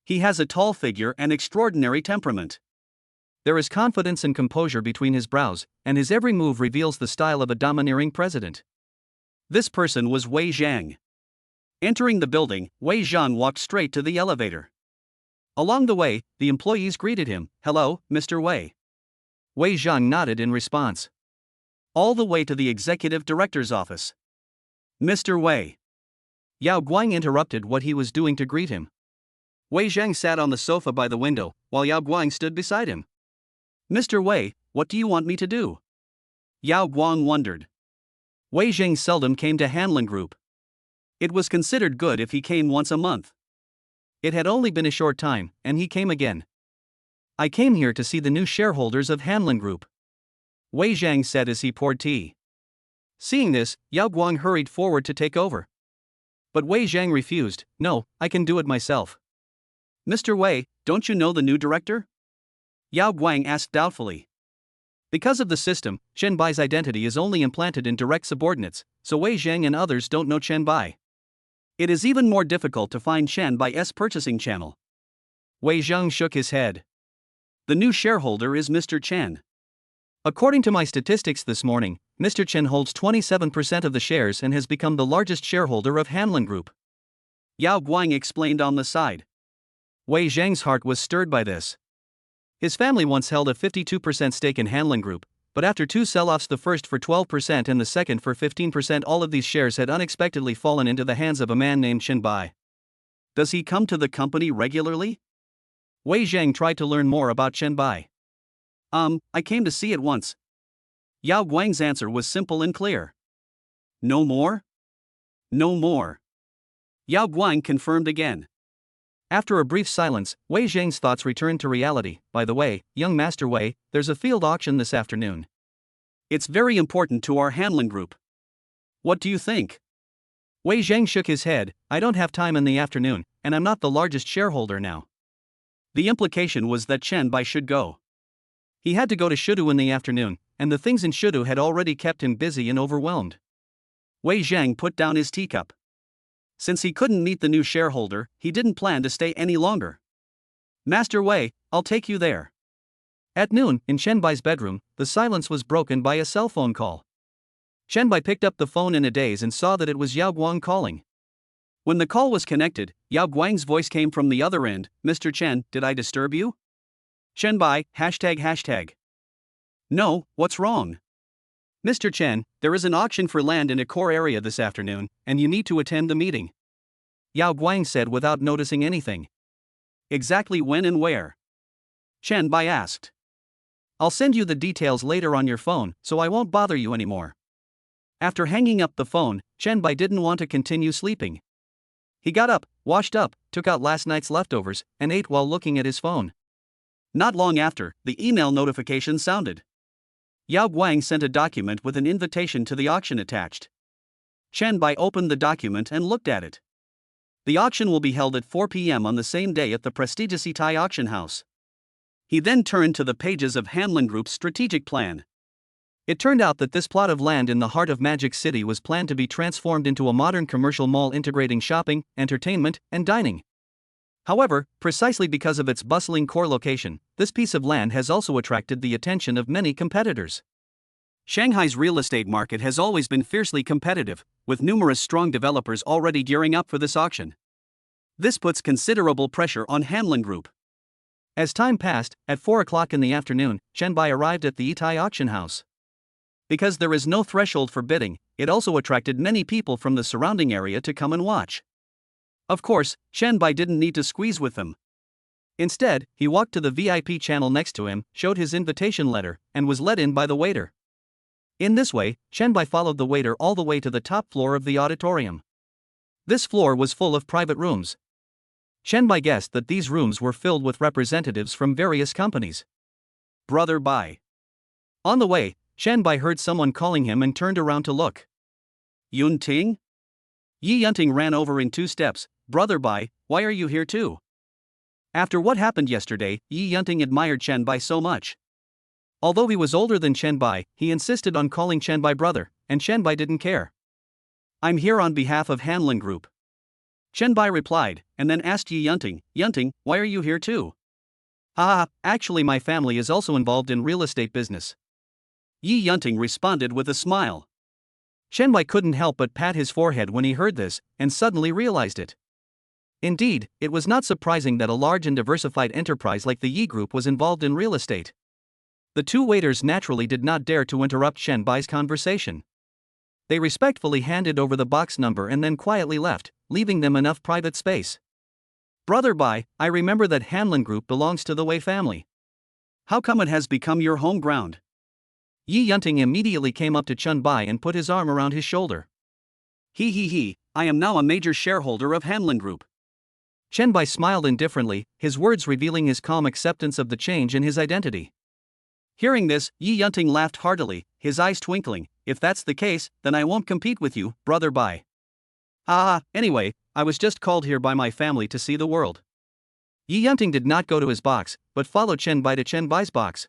He has a tall figure and extraordinary temperament. There is confidence and composure between his brows, and his every move reveals the style of a domineering president. This person was Wei Zhang. Entering the building, Wei Zhang walked straight to the elevator. Along the way, the employees greeted him. "Hello, Mr. Wei." Wei Zhang nodded in response. All the way to the executive director's office. "Mr. Wei." Yao Guang interrupted what he was doing to greet him. Wei Zhang sat on the sofa by the window, while Yao Guang stood beside him. "Mr. Wei, what do you want me to do?" Yao Guang wondered. Wei Zhang seldom came to Hanlin Group. It was considered good if he came once a month. It had only been a short time, and he came again. "I came here to see the new shareholders of Hanlin Group," Wei Zhang said as he poured tea. Seeing this, Yao Guang hurried forward to take over. But Wei Zhang refused. "No, I can do it myself." "Mr. Wei, don't you know the new director?" Yao Guang asked doubtfully. Because of the system, Chen Bai's identity is only implanted in direct subordinates, so Wei Zhang and others don't know Chen Bai. It is even more difficult to find Chen Bai's purchasing channel. Wei Zhang shook his head. "The new shareholder is Mr. Chen. According to my statistics this morning, Mr. Chen holds 27% of the shares and has become the largest shareholder of Hanlin Group," Yao Guang explained on the side. Wei Zhang's heart was stirred by this. His family once held a 52% stake in Hanlin Group, but after two sell-offs, the first for 12% and the second for 15%, all of these shares had unexpectedly fallen into the hands of a man named Chen Bai. Does he come to the company regularly? Wei Zhang tried to learn more about Chen Bai. I came to see it once." Yao Guang's answer was simple and clear. "No more?" "No more." Yao Guang confirmed again. After a brief silence, Wei Zhang's thoughts returned to reality. "By the way, young Master Wei, there's a field auction this afternoon. It's very important to our Hanlin Group. What do you think?" Wei Zhang shook his head. "I don't have time in the afternoon, and I'm not the largest shareholder now." The implication was that Chen Bai should go. He had to go to Shudu in the afternoon, and the things in Shudu had already kept him busy and overwhelmed. Wei Zhang put down his teacup. Since he couldn't meet the new shareholder, he didn't plan to stay any longer. "Master Wei, I'll take you there." At noon, in Chen Bai's bedroom, the silence was broken by a cell phone call. Chen Bai picked up the phone in a daze and saw that it was Yao Guang calling. When the call was connected, Yao Guang's voice came from the other end. "Mr. Chen, did I disturb you?" "Chen Bai, ##." "No, what's wrong?" "Mr. Chen, there is an auction for land in a core area this afternoon, and you need to attend the meeting," Yao Guang said without noticing anything. "Exactly when and where?" Chen Bai asked. "I'll send you the details later on your phone, so I won't bother you anymore." After hanging up the phone, Chen Bai didn't want to continue sleeping. He got up, washed up, took out last night's leftovers, and ate while looking at his phone. Not long after, the email notification sounded. Yao Guang sent a document with an invitation to the auction attached. Chen Bai opened the document and looked at it. The auction will be held at 4 p.m. on the same day at the prestigious Itai auction house. He then turned to the pages of Hanlin Group's strategic plan. It turned out that this plot of land in the heart of Magic City was planned to be transformed into a modern commercial mall integrating shopping, entertainment, and dining. However, precisely because of its bustling core location, this piece of land has also attracted the attention of many competitors. Shanghai's real estate market has always been fiercely competitive, with numerous strong developers already gearing up for this auction. This puts considerable pressure on Hanlin Group. As time passed, at 4 o'clock in the afternoon, Chen Bai arrived at the Itai auction house. Because there is no threshold for bidding, it also attracted many people from the surrounding area to come and watch. Of course, Chen Bai didn't need to squeeze with them. Instead, he walked to the VIP channel next to him, showed his invitation letter, and was let in by the waiter. In this way, Chen Bai followed the waiter all the way to the top floor of the auditorium. This floor was full of private rooms. Chen Bai guessed that these rooms were filled with representatives from various companies. "Brother Bai." On the way, Chen Bai heard someone calling him and turned around to look. "Yun Ting?" Yi Yunting ran over in 2 steps. "Brother Bai, why are you here too?" After what happened yesterday, Yi Yunting admired Chen Bai so much. Although he was older than Chen Bai, he insisted on calling Chen Bai brother, and Chen Bai didn't care. "I'm here on behalf of Hanlin Group," Chen Bai replied, and then asked Yi Yunting, "Yunting, why are you here too?" Actually my family is also involved in real estate business," Yi Yunting responded with a smile. Chen Bai couldn't help but pat his forehead when he heard this, and suddenly realized it. Indeed, it was not surprising that a large and diversified enterprise like the Yi Group was involved in real estate. The two waiters naturally did not dare to interrupt Chen Bai's conversation. They respectfully handed over the box number and then quietly left, leaving them enough private space. "Brother Bai, I remember that Hanlin Group belongs to the Wei family. How come it has become your home ground?" Yi Yunting immediately came up to Chen Bai and put his arm around his shoulder. He, I am now a major shareholder of Hanlin Group." Chen Bai smiled indifferently, his words revealing his calm acceptance of the change in his identity. Hearing this, Yi Yunting laughed heartily, his eyes twinkling. "If that's the case, then I won't compete with you, Brother Bai. Anyway, I was just called here by my family to see the world." Yi Yunting did not go to his box, but followed Chen Bai to Chen Bai's box.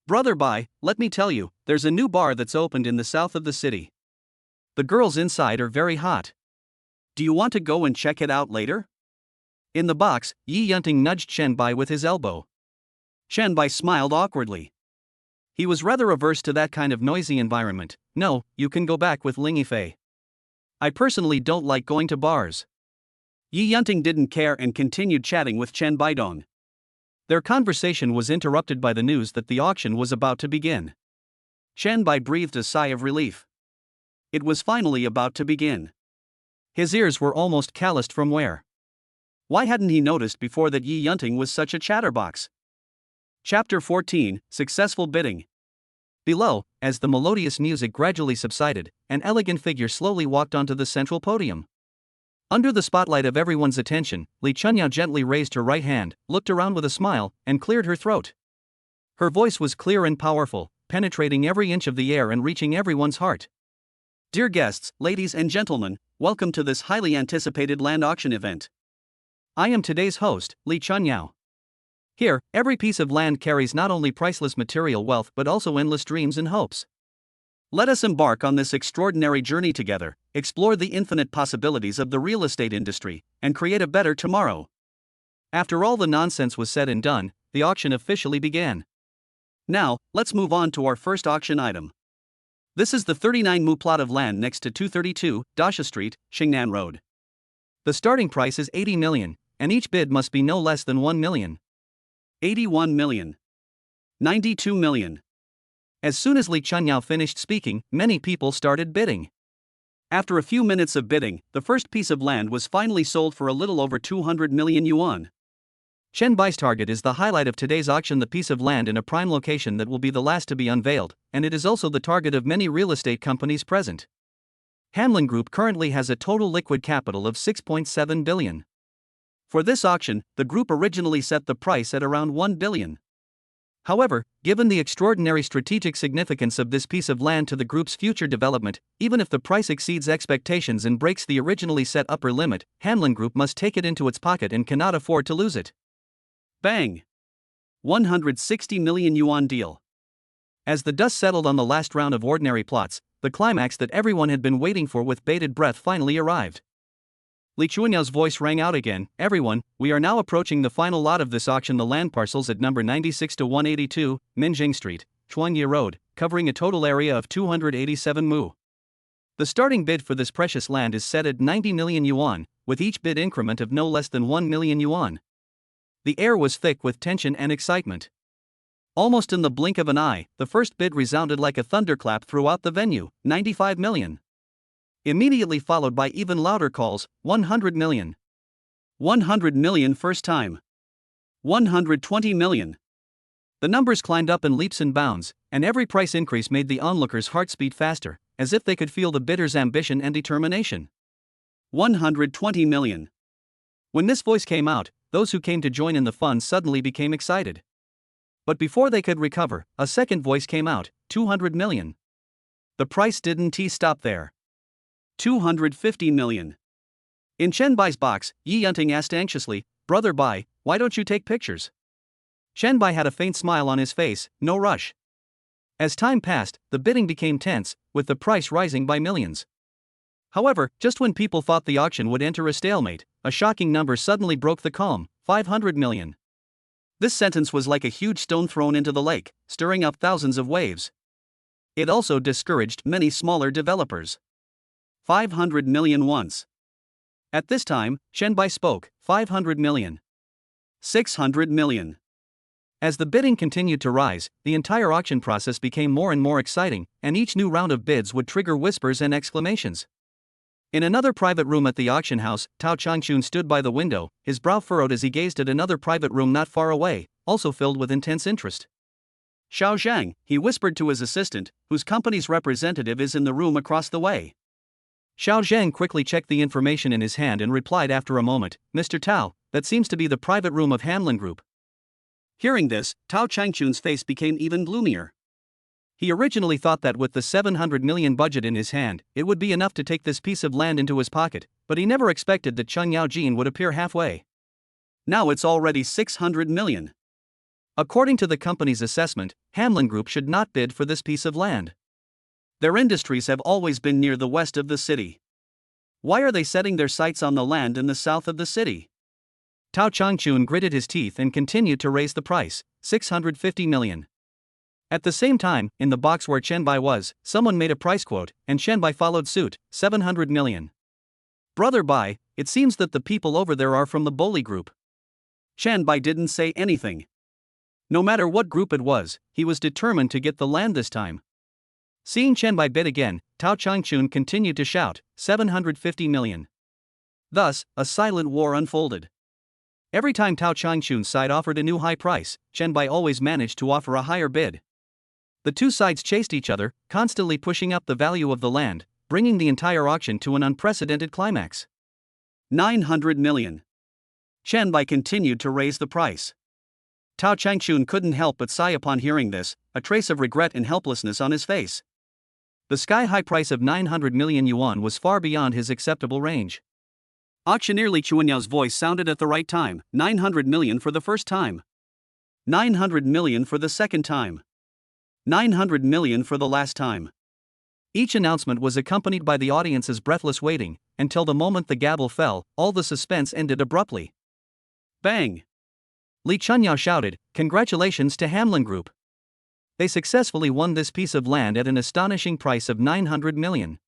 "Brother Bai, let me tell you, there's a new bar that's opened in the south of the city. The girls inside are very hot. Do you want to go and check it out later?" In the box, Yi Yunting nudged Chen Bai with his elbow. Chen Bai smiled awkwardly. He was rather averse to that kind of noisy environment. "No, you can go back with Ling Yifei. I personally don't like going to bars." Yi Yunting didn't care and continued chatting with Chen Baidong. Their conversation was interrupted by the news that the auction was about to begin. Chen Bai breathed a sigh of relief. It was finally about to begin. His ears were almost calloused from wear. Why hadn't he noticed before that Yi Yunting was such a chatterbox? Chapter 14, Successful Bidding. Below, as the melodious music gradually subsided, an elegant figure slowly walked onto the central podium. Under the spotlight of everyone's attention, Li Chunyao gently raised her right hand, looked around with a smile, and cleared her throat. Her voice was clear and powerful, penetrating every inch of the air and reaching everyone's heart. "Dear guests, ladies and gentlemen, welcome to this highly anticipated land auction event. I am today's host, Li Chunyao. Here, every piece of land carries not only priceless material wealth but also endless dreams and hopes. Let us embark on this extraordinary journey together, explore the infinite possibilities of the real estate industry, and create a better tomorrow." After all the nonsense was said and done, the auction officially began. Now, let's move on to our first auction item. This is the 39 mu plot of land next to 232 Dasha Street, Xingnan Road. The starting price is 80 million, and each bid must be no less than 1 million. 81 million. 92 million. As soon as Li Chunyao finished speaking, many people started bidding. After a few minutes of bidding, the first piece of land was finally sold for a little over 200 million yuan. Chen Bai's target is the highlight of today's auction, the piece of land in a prime location that will be the last to be unveiled, and it is also the target of many real estate companies present. Hanlin Group currently has a total liquid capital of 6.7 billion. For this auction, the group originally set the price at around 1 billion. However, given the extraordinary strategic significance of this piece of land to the group's future development, even if the price exceeds expectations and breaks the originally set upper limit, Hanlin Group must take it into its pocket and cannot afford to lose it. Bang! 160 million yuan deal. As the dust settled on the last round of ordinary plots, the climax that everyone had been waiting for with bated breath finally arrived. Li Chunyao's voice rang out again. "Everyone, we are now approaching the final lot of this auction, the land parcels at number 96 to 182, Minjing Street, Chuanyi Road, covering a total area of 287 mu. The starting bid for this precious land is set at 90 million yuan, with each bid increment of no less than 1 million yuan. The air was thick with tension and excitement. Almost in the blink of an eye, the first bid resounded like a thunderclap throughout the venue, 95 million. Immediately followed by even louder calls, 100 million. 100 million first time. 120 million. The numbers climbed up in leaps and bounds, and every price increase made the onlookers' hearts beat faster, as if they could feel the bidder's ambition and determination. 120 million. When this voice came out, those who came to join in the fun suddenly became excited. But before they could recover, a second voice came out, 200 million. The price didn't stop there. 250 million. In Chen Bai's box, Yi Yunting asked anxiously, "Brother Bai, why don't you take pictures?" Chen Bai had a faint smile on his face. "No rush." As time passed, the bidding became tense, with the price rising by millions. However, just when people thought the auction would enter a stalemate, a shocking number suddenly broke the calm, 500 million. This sentence was like a huge stone thrown into the lake, stirring up thousands of waves. It also discouraged many smaller developers. 500 million once. At this time, Shenbai spoke, 500 million. 600 million. As the bidding continued to rise, the entire auction process became more and more exciting, and each new round of bids would trigger whispers and exclamations. In another private room at the auction house, Tao Changchun stood by the window, his brow furrowed as he gazed at another private room not far away, also filled with intense interest. Xiao Zhang, he whispered to his assistant, whose company's representative is in the room across the way. Xiao Zhang quickly checked the information in his hand and replied after a moment, Mr. Tao, that seems to be the private room of Hanlin Group. Hearing this, Tao Changchun's face became even gloomier. He originally thought that with the 700 million budget in his hand, it would be enough to take this piece of land into his pocket, but he never expected that Cheng Yaojin would appear halfway. Now it's already 600 million. According to the company's assessment, Hanlin Group should not bid for this piece of land. Their industries have always been near the west of the city. Why are they setting their sights on the land in the south of the city? Tao Changchun gritted his teeth and continued to raise the price, 650 million. At the same time, in the box where Shenbai was, someone made a price quote, and Shenbai followed suit, 700 million. Brother Bai, it seems that the people over there are from the Boli group. Shenbai didn't say anything. No matter what group it was, he was determined to get the land this time. Seeing Shenbai bid again, Tao Changchun continued to shout, 750 million. Thus, a silent war unfolded. Every time Tao Changchun's side offered a new high price, Shenbai always managed to offer a higher bid. The two sides chased each other, constantly pushing up the value of the land, bringing the entire auction to an unprecedented climax. 900 million. Shenbai continued to raise the price. Tao Changchun couldn't help but sigh upon hearing this, a trace of regret and helplessness on his face. The sky-high price of 900 million yuan was far beyond his acceptable range. Auctioneer Li Chuanyao's voice sounded at the right time, 900 million for the first time. 900 million for the second time. 900 million for the last time. Each announcement was accompanied by the audience's breathless waiting, until the moment the gavel fell, all the suspense ended abruptly. Bang! Li Chunyao shouted, "Congratulations to Hanlin Group. They successfully won this piece of land at an astonishing price of 900 million.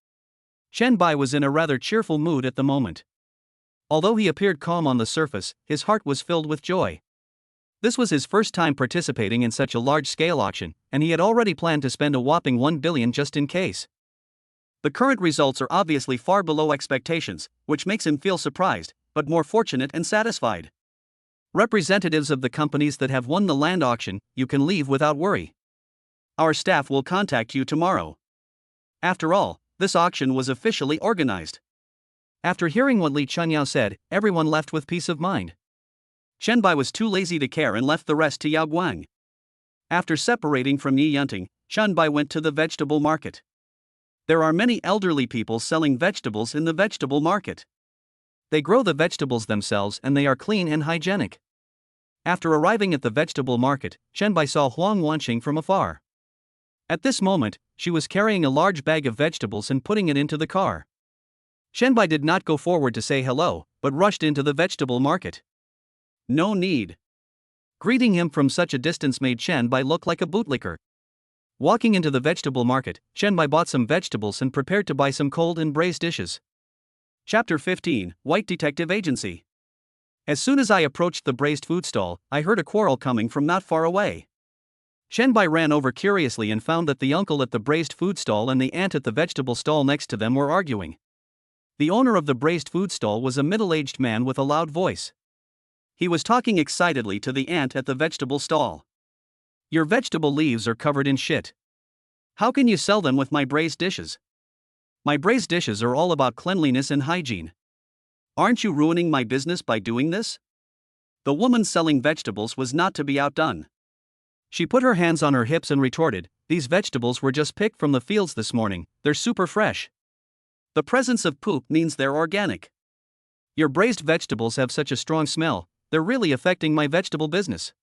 Shenbai was in a rather cheerful mood at the moment. Although he appeared calm on the surface, his heart was filled with joy. This was his first time participating in such a large-scale auction, and he had already planned to spend a whopping 1 billion just in case. The current results are obviously far below expectations, which makes him feel surprised, but more fortunate and satisfied. Representatives of the companies that have won the land auction, you can leave without worry. Our staff will contact you tomorrow. After all, this auction was officially organized." After hearing what Li Chunyao said, everyone left with peace of mind. Shenbai was too lazy to care and left the rest to Yao Guang. After separating from Yi Yunting, Shenbai went to the vegetable market. There are many elderly people selling vegetables in the vegetable market. They grow the vegetables themselves and they are clean and hygienic. After arriving at the vegetable market, Shenbai saw Huang Wanqing from afar. At this moment, she was carrying a large bag of vegetables and putting it into the car. Shenbai did not go forward to say hello, but rushed into the vegetable market. No need. Greeting him from such a distance made Shenbai look like a bootlicker. Walking into the vegetable market, Shenbai bought some vegetables and prepared to buy some cold and braised dishes. Chapter 15, White Detective Agency. As soon as I approached the braised food stall, I heard a quarrel coming from not far away. Shenbai ran over curiously and found that the uncle at the braised food stall and the aunt at the vegetable stall next to them were arguing. The owner of the braised food stall was a middle-aged man with a loud voice. He was talking excitedly to the aunt at the vegetable stall. "Your vegetable leaves are covered in shit. How can you sell them with my braised dishes? My braised dishes are all about cleanliness and hygiene. Aren't you ruining my business by doing this?" The woman selling vegetables was not to be outdone. She put her hands on her hips and retorted, "These vegetables were just picked from the fields this morning, they're super fresh. The presence of poop means they're organic. Your braised vegetables have such a strong smell, they're really affecting my vegetable business."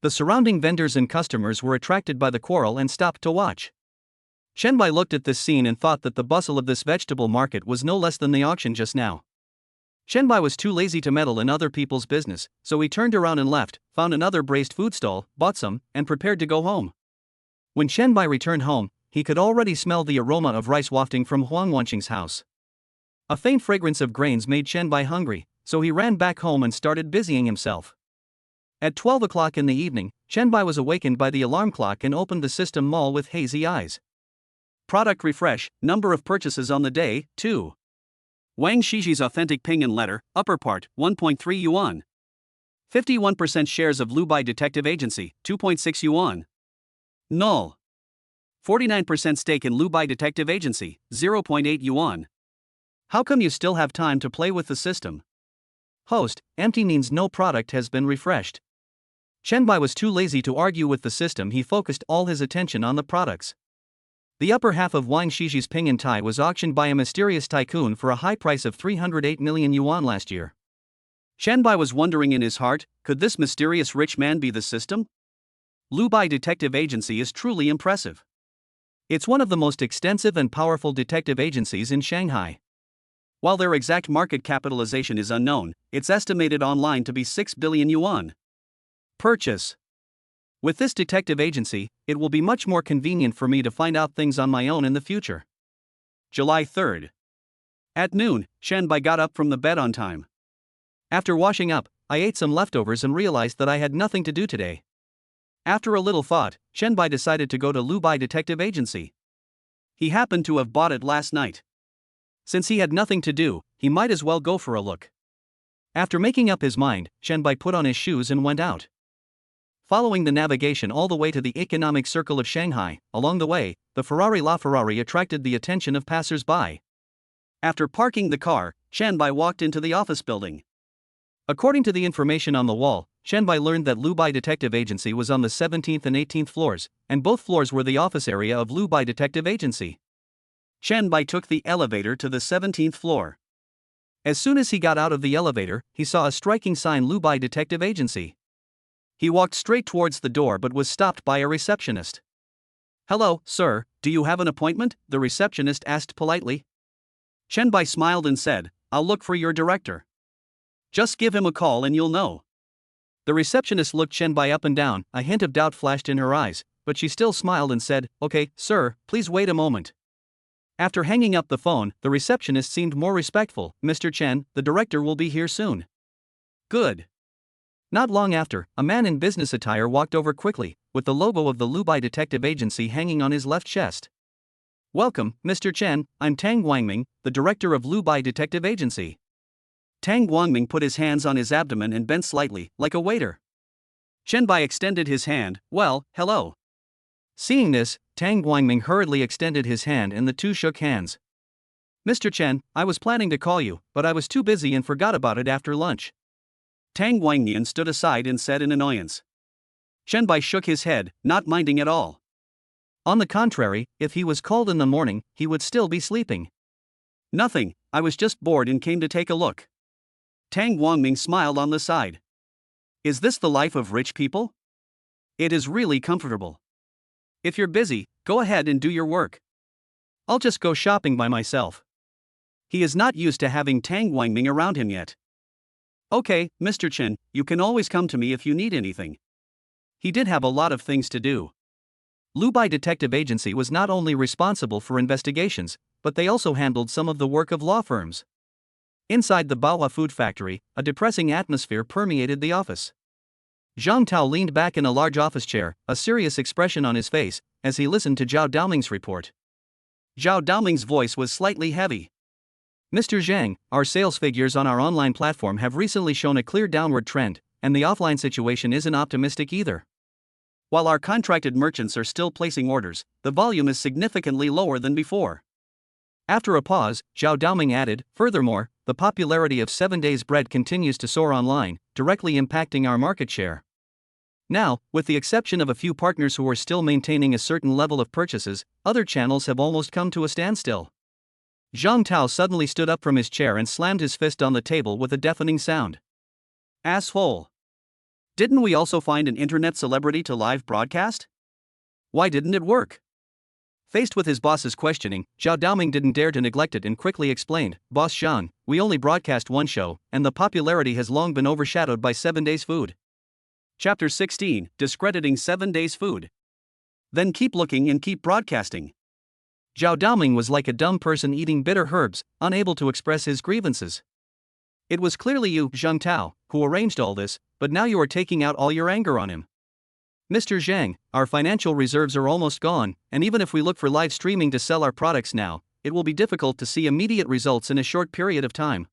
The surrounding vendors and customers were attracted by the quarrel and stopped to watch. Shenbai looked at this scene and thought that the bustle of this vegetable market was no less than the auction just now. Shenbai was too lazy to meddle in other people's business, so he turned around and left, found another braised food stall, bought some, and prepared to go home. When Shenbai returned home, he could already smell the aroma of rice wafting from Huang Wanqing's house. A faint fragrance of grains made Chen Bai hungry, so he ran back home and started busying himself. At 12 o'clock in the evening, Chen Bai was awakened by the alarm clock and opened the system mall with hazy eyes. Product refresh, number of purchases on the day, 2. Wang Shixi's authentic ping and letter, upper part, 1.3 yuan. 51% shares of Lubai Detective Agency, 2.6 yuan. Null. 49% stake in Lubai Detective Agency, 0.8 yuan. How come you still have time to play with the system? Host, empty means no product has been refreshed. Chen Bai was too lazy to argue with the system, he focused all his attention on the products. The upper half of Wang Shixi's Ping and Tai was auctioned by a mysterious tycoon for a high price of 308 million yuan last year. Chen Bai was wondering in his heart, could this mysterious rich man be the system? Lubai Detective Agency is truly impressive. It's one of the most extensive and powerful detective agencies in Shanghai. While their exact market capitalization is unknown, it's estimated online to be 6 billion yuan. Purchase. With this detective agency, it will be much more convenient for me to find out things on my own in the future. July 3rd. At noon, Chen Bai got up from the bed on time. After washing up, I ate some leftovers and realized that I had nothing to do today. After a little thought, Chen Bai decided to go to Lubai Detective Agency. He happened to have bought it last night. Since he had nothing to do, he might as well go for a look. After making up his mind, Chen Bai put on his shoes and went out. Following the navigation all the way to the economic circle of Shanghai, along the way, the Ferrari LaFerrari attracted the attention of passers-by. After parking the car, Chen Bai walked into the office building. According to the information on the wall, Chen Bai learned that Lubai Detective Agency was on the 17th and 18th floors, and both floors were the office area of Lubai Detective Agency. Chen Bai took the elevator to the 17th floor. As soon as he got out of the elevator, he saw a striking sign Lubai Detective Agency. He walked straight towards the door but was stopped by a receptionist. "Hello, sir, do you have an appointment?" the receptionist asked politely. Chen Bai smiled and said, "I'll look for your director. Just give him a call and you'll know." The receptionist looked Chen Bai up and down, a hint of doubt flashed in her eyes, but she still smiled and said, "Okay, sir, please wait a moment." After hanging up the phone, the receptionist seemed more respectful. "Mr. Chen, the director will be here soon." Good. Not long after, a man in business attire walked over quickly, with the logo of the Lubai Detective Agency hanging on his left chest. "Welcome, Mr. Chen, I'm Tang Guangming, the director of Lubai Detective Agency." Tang Guangming put his hands on his abdomen and bent slightly, like a waiter. Chen Bai extended his hand. "Well, hello." Seeing this, Tang Guangming hurriedly extended his hand and the two shook hands. "Mr. Chen, I was planning to call you, but I was too busy and forgot about it after lunch." Tang Guangnian stood aside and said in annoyance. Chen Bai shook his head, not minding at all. On the contrary, if he was called in the morning, he would still be sleeping. "Nothing, I was just bored and came to take a look." Tang Guangming smiled on the side. "Is this the life of rich people? It is really comfortable. If you're busy, go ahead and do your work. I'll just go shopping by myself." He is not used to having Tang Guangming around him yet. "Okay, Mr. Chen, you can always come to me if you need anything." He did have a lot of things to do. Lubai Detective Agency was not only responsible for investigations, but they also handled some of the work of law firms. Inside the Baohua food factory, a depressing atmosphere permeated the office. Zhang Tao leaned back in a large office chair, a serious expression on his face, as he listened to Zhao Daoming's report. Zhao Daoming's voice was slightly heavy. "Mr. Zhang, our sales figures on our online platform have recently shown a clear downward trend, and the offline situation isn't optimistic either. While our contracted merchants are still placing orders, the volume is significantly lower than before." After a pause, Zhao Daoming added, "Furthermore, the popularity of 7 Days Bread continues to soar online, directly impacting our market share. Now, with the exception of a few partners who are still maintaining a certain level of purchases, other channels have almost come to a standstill." Zhang Tao suddenly stood up from his chair and slammed his fist on the table with a deafening sound. "Asshole! Didn't we also find an internet celebrity to live broadcast? Why didn't it work?" Faced with his boss's questioning, Zhao Daoming didn't dare to neglect it and quickly explained, "Boss Zhang, we only broadcast one show, and the popularity has long been overshadowed by 7 Days Food." Chapter 16, Discrediting 7 Days Food. Then keep looking and keep broadcasting. Zhao Daoming was like a dumb person eating bitter herbs, unable to express his grievances. It was clearly you, Zhang Tao, who arranged all this, but now you are taking out all your anger on him. Mr. Zhang, our financial reserves are almost gone, and even if we look for live streaming to sell our products now, it will be difficult to see immediate results in a short period of time.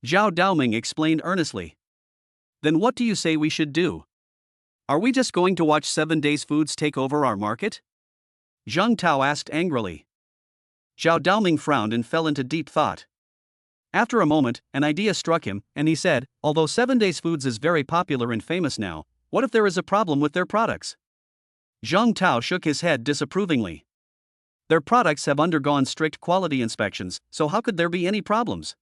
Zhao Daoming explained earnestly. Then what do you say we should do? Are we just going to watch 7 Days Foods take over our market? Zhang Tao asked angrily. Zhao Daoming frowned and fell into deep thought. After a moment, an idea struck him, and he said, although 7 Days Foods is very popular and famous now, what if there is a problem with their products? Zhang Tao shook his head disapprovingly. Their products have undergone strict quality inspections, so how could there be any problems?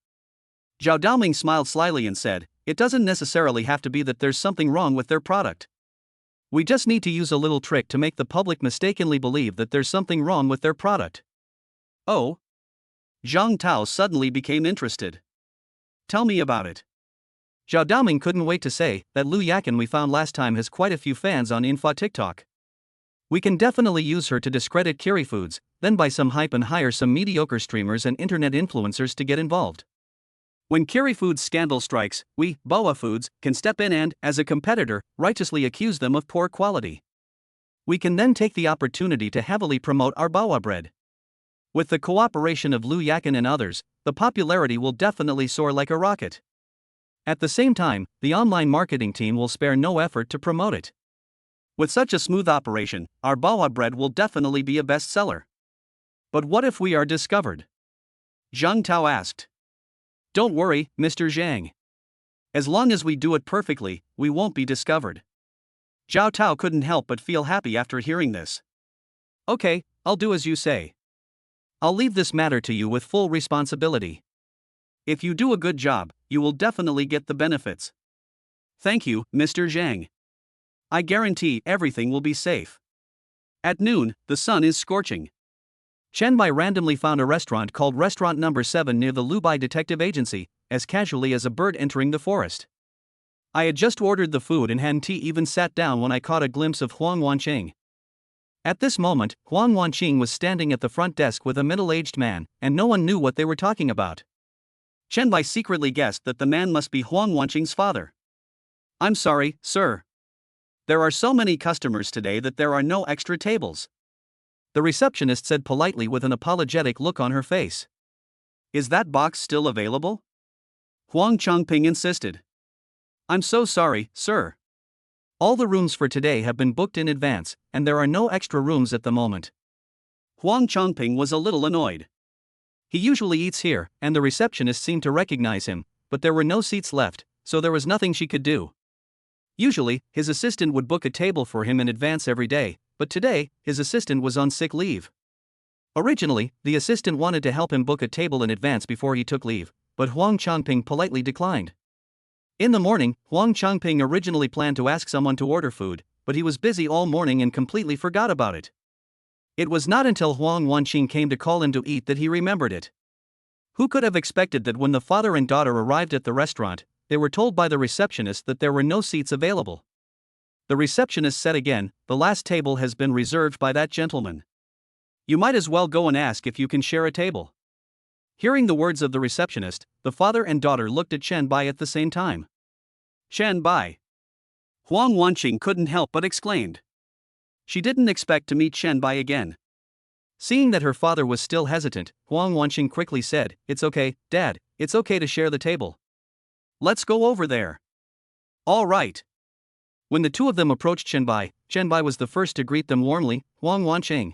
Zhao Daoming smiled slyly and said, it doesn't necessarily have to be that there's something wrong with their product. We just need to use a little trick to make the public mistakenly believe that there's something wrong with their product. Oh? Zhang Tao suddenly became interested. Tell me about it. Zhao Daoming couldn't wait to say that Lu Yakin we found last time has quite a few fans on Info TikTok. We can definitely use her to discredit Kiri Foods, then buy some hype and hire some mediocre streamers and internet influencers to get involved. When Kiri Foods scandal strikes, we, Boa Foods, can step in and, as a competitor, righteously accuse them of poor quality. We can then take the opportunity to heavily promote our Boa bread. With the cooperation of Lu Yakin and others, the popularity will definitely soar like a rocket. At the same time, the online marketing team will spare no effort to promote it. With such a smooth operation, our Boa bread will definitely be a bestseller. But what if we are discovered? Zhang Tao asked. Don't worry, Mr. Zhang. As long as we do it perfectly, we won't be discovered. Zhao Tao couldn't help but feel happy after hearing this. Okay, I'll do as you say. I'll leave this matter to you with full responsibility. If you do a good job, you will definitely get the benefits. Thank you, Mr. Zhang. I guarantee everything will be safe. At noon, the sun is scorching. Chen Bai randomly found a restaurant called Restaurant Number 7 near the Lubai Detective Agency, as casually as a bird entering the forest. I had just ordered the food and hadn't even sat down when I caught a glimpse of Huang Wanqing. At this moment, Huang Wanqing was standing at the front desk with a middle-aged man, and no one knew what they were talking about. Chen Bai secretly guessed that the man must be Huang Wanqing's father. I'm sorry, sir. There are so many customers today that there are no extra tables. The receptionist said politely with an apologetic look on her face. Is that box still available? Huang Changping insisted. I'm so sorry, sir. All the rooms for today have been booked in advance, and there are no extra rooms at the moment. Huang Changping was a little annoyed. He usually eats here, and the receptionist seemed to recognize him, but there were no seats left, so there was nothing she could do. Usually, his assistant would book a table for him in advance every day, but today, his assistant was on sick leave. Originally, the assistant wanted to help him book a table in advance before he took leave, but Huang Changping politely declined. In the morning, Huang Changping originally planned to ask someone to order food, but he was busy all morning and completely forgot about it. It was not until Huang Wanqing came to call him to eat that he remembered it. Who could have expected that when the father and daughter arrived at the restaurant, they were told by the receptionist that there were no seats available? The receptionist said again, the last table has been reserved by that gentleman. You might as well go and ask if you can share a table. Hearing the words of the receptionist, the father and daughter looked at Chen Bai at the same time. Chen Bai. Huang Wanqing couldn't help but exclaimed. She didn't expect to meet Chen Bai again. Seeing that her father was still hesitant, Huang Wanqing quickly said, It's okay, Dad, it's okay to share the table. Let's go over there. All right. When the two of them approached Chen Bai was the first to greet them warmly, Huang Wanqing.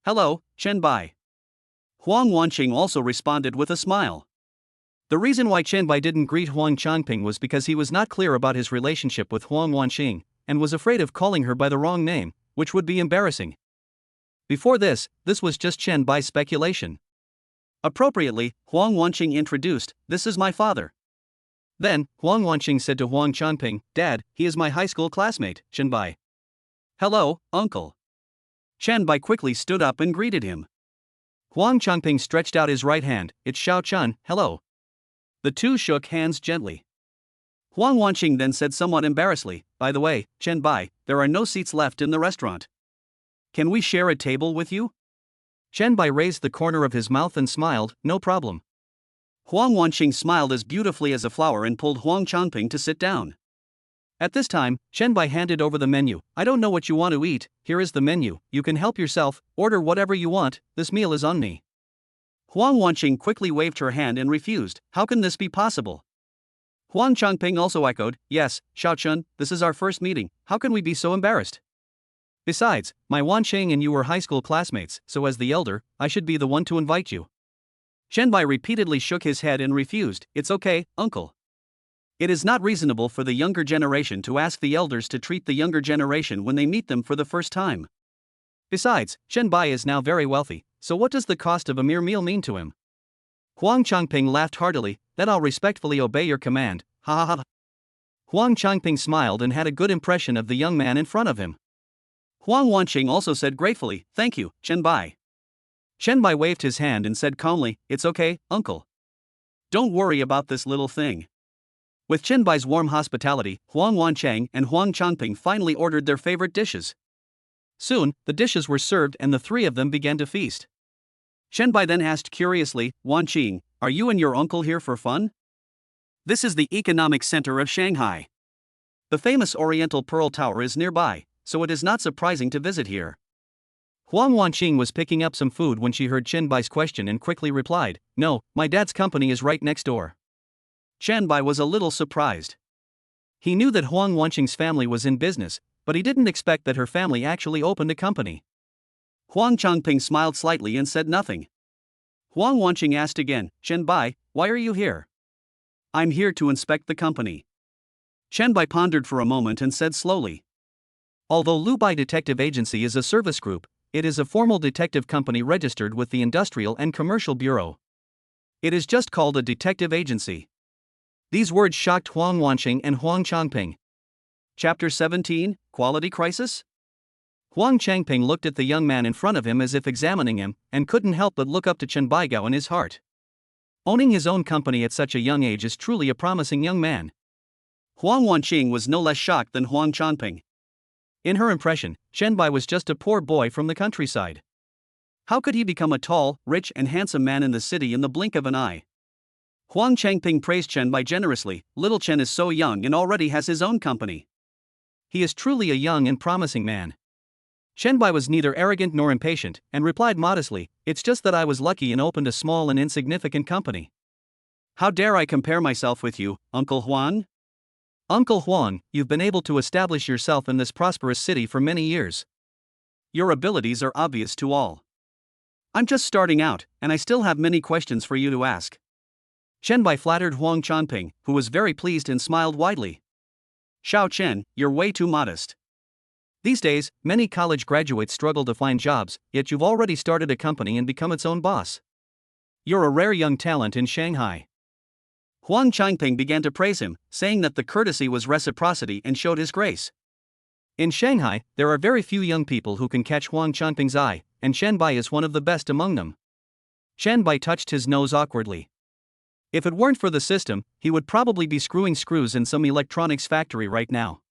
Hello, Chen Bai. Huang Wanqing also responded with a smile. The reason why Chen Bai didn't greet Huang Changping was because he was not clear about his relationship with Huang Wanqing, and was afraid of calling her by the wrong name, which would be embarrassing. Before this was just Chen Bai's speculation. Appropriately, Huang Wanqing introduced, This is my father. Then, Huang Wanqing said to Huang Changping, Dad, he is my high school classmate, Chen Bai. Hello, uncle. Chen Bai quickly stood up and greeted him. Huang Changping stretched out his right hand, It's Xiao Chun, hello. The two shook hands gently. Huang Wanqing then said somewhat embarrassedly, By the way, Chen Bai, there are no seats left in the restaurant. Can we share a table with you? Chen Bai raised the corner of his mouth and smiled, no problem. Huang Wanqing smiled as beautifully as a flower and pulled Huang Changping to sit down. At this time, Chen Bai handed over the menu. I don't know what you want to eat, here is the menu, you can help yourself, order whatever you want, this meal is on me. Huang Wanqing quickly waved her hand and refused, how can this be possible? Huang Changping also echoed, yes, Xiao Chun, this is our first meeting, how can we be so embarrassed? Besides, my Wanqing and you were high school classmates, so as the elder, I should be the one to invite you. Chen Bai repeatedly shook his head and refused, it's okay, uncle. It is not reasonable for the younger generation to ask the elders to treat the younger generation when they meet them for the first time. Besides, Chen Bai is now very wealthy, so what does the cost of a mere meal mean to him? Huang Changping laughed heartily, then I'll respectfully obey your command, ha ha ha. Huang Changping smiled and had a good impression of the young man in front of him. Huang Wanqing also said gratefully, thank you, Chen Bai. Chen Bai waved his hand and said calmly, it's okay, uncle. Don't worry about this little thing. With Chen Bai's warm hospitality, Huang Wancheng and Huang Changping finally ordered their favorite dishes. Soon, the dishes were served and the three of them began to feast. Chen Bai then asked curiously, Wanqing, are you and your uncle here for fun? This is the economic center of Shanghai. The famous Oriental Pearl Tower is nearby, so it is not surprising to visit here. Huang Wanqing was picking up some food when she heard Chen Bai's question and quickly replied, no, my dad's company is right next door. Chen Bai was a little surprised. He knew that Huang Wanqing's family was in business, but he didn't expect that her family actually opened a company. Huang Changping smiled slightly and said nothing. Huang Wanqing asked again, Chen Bai, why are you here? I'm here to inspect the company. Chen Bai pondered for a moment and said slowly. Although Lu Bai Detective Agency is a service group, it is a formal detective company registered with the Industrial and Commercial Bureau. It is just called a detective agency. These words shocked Huang Wanqing and Huang Changping. Chapter 17, Quality Crisis? Huang Changping looked at the young man in front of him as if examining him, and couldn't help but look up to Chen Baigao in his heart. Owning his own company at such a young age is truly a promising young man. Huang Wanqing was no less shocked than Huang Changping. In her impression, Chen Bai was just a poor boy from the countryside. How could he become a tall, rich and handsome man in the city in the blink of an eye? Huang Changping praised Chen Bai generously, little Chen is so young and already has his own company. He is truly a young and promising man. Chen Bai was neither arrogant nor impatient, and replied modestly, it's just that I was lucky and opened a small and insignificant company. How dare I compare myself with you, Uncle Huang? Uncle Huang, you've been able to establish yourself in this prosperous city for many years. Your abilities are obvious to all. I'm just starting out, and I still have many questions for you to ask. Chen Bai flattered Huang Changping, who was very pleased and smiled widely. Xiao Chen, you're way too modest. These days, many college graduates struggle to find jobs, yet you've already started a company and become its own boss. You're a rare young talent in Shanghai. Huang Changping began to praise him, saying that the courtesy was reciprocity and showed his grace. In Shanghai, there are very few young people who can catch Huang Changping's eye, and Chen Bai is one of the best among them. Chen Bai touched his nose awkwardly. If it weren't for the system, he would probably be screwing screws in some electronics factory right now.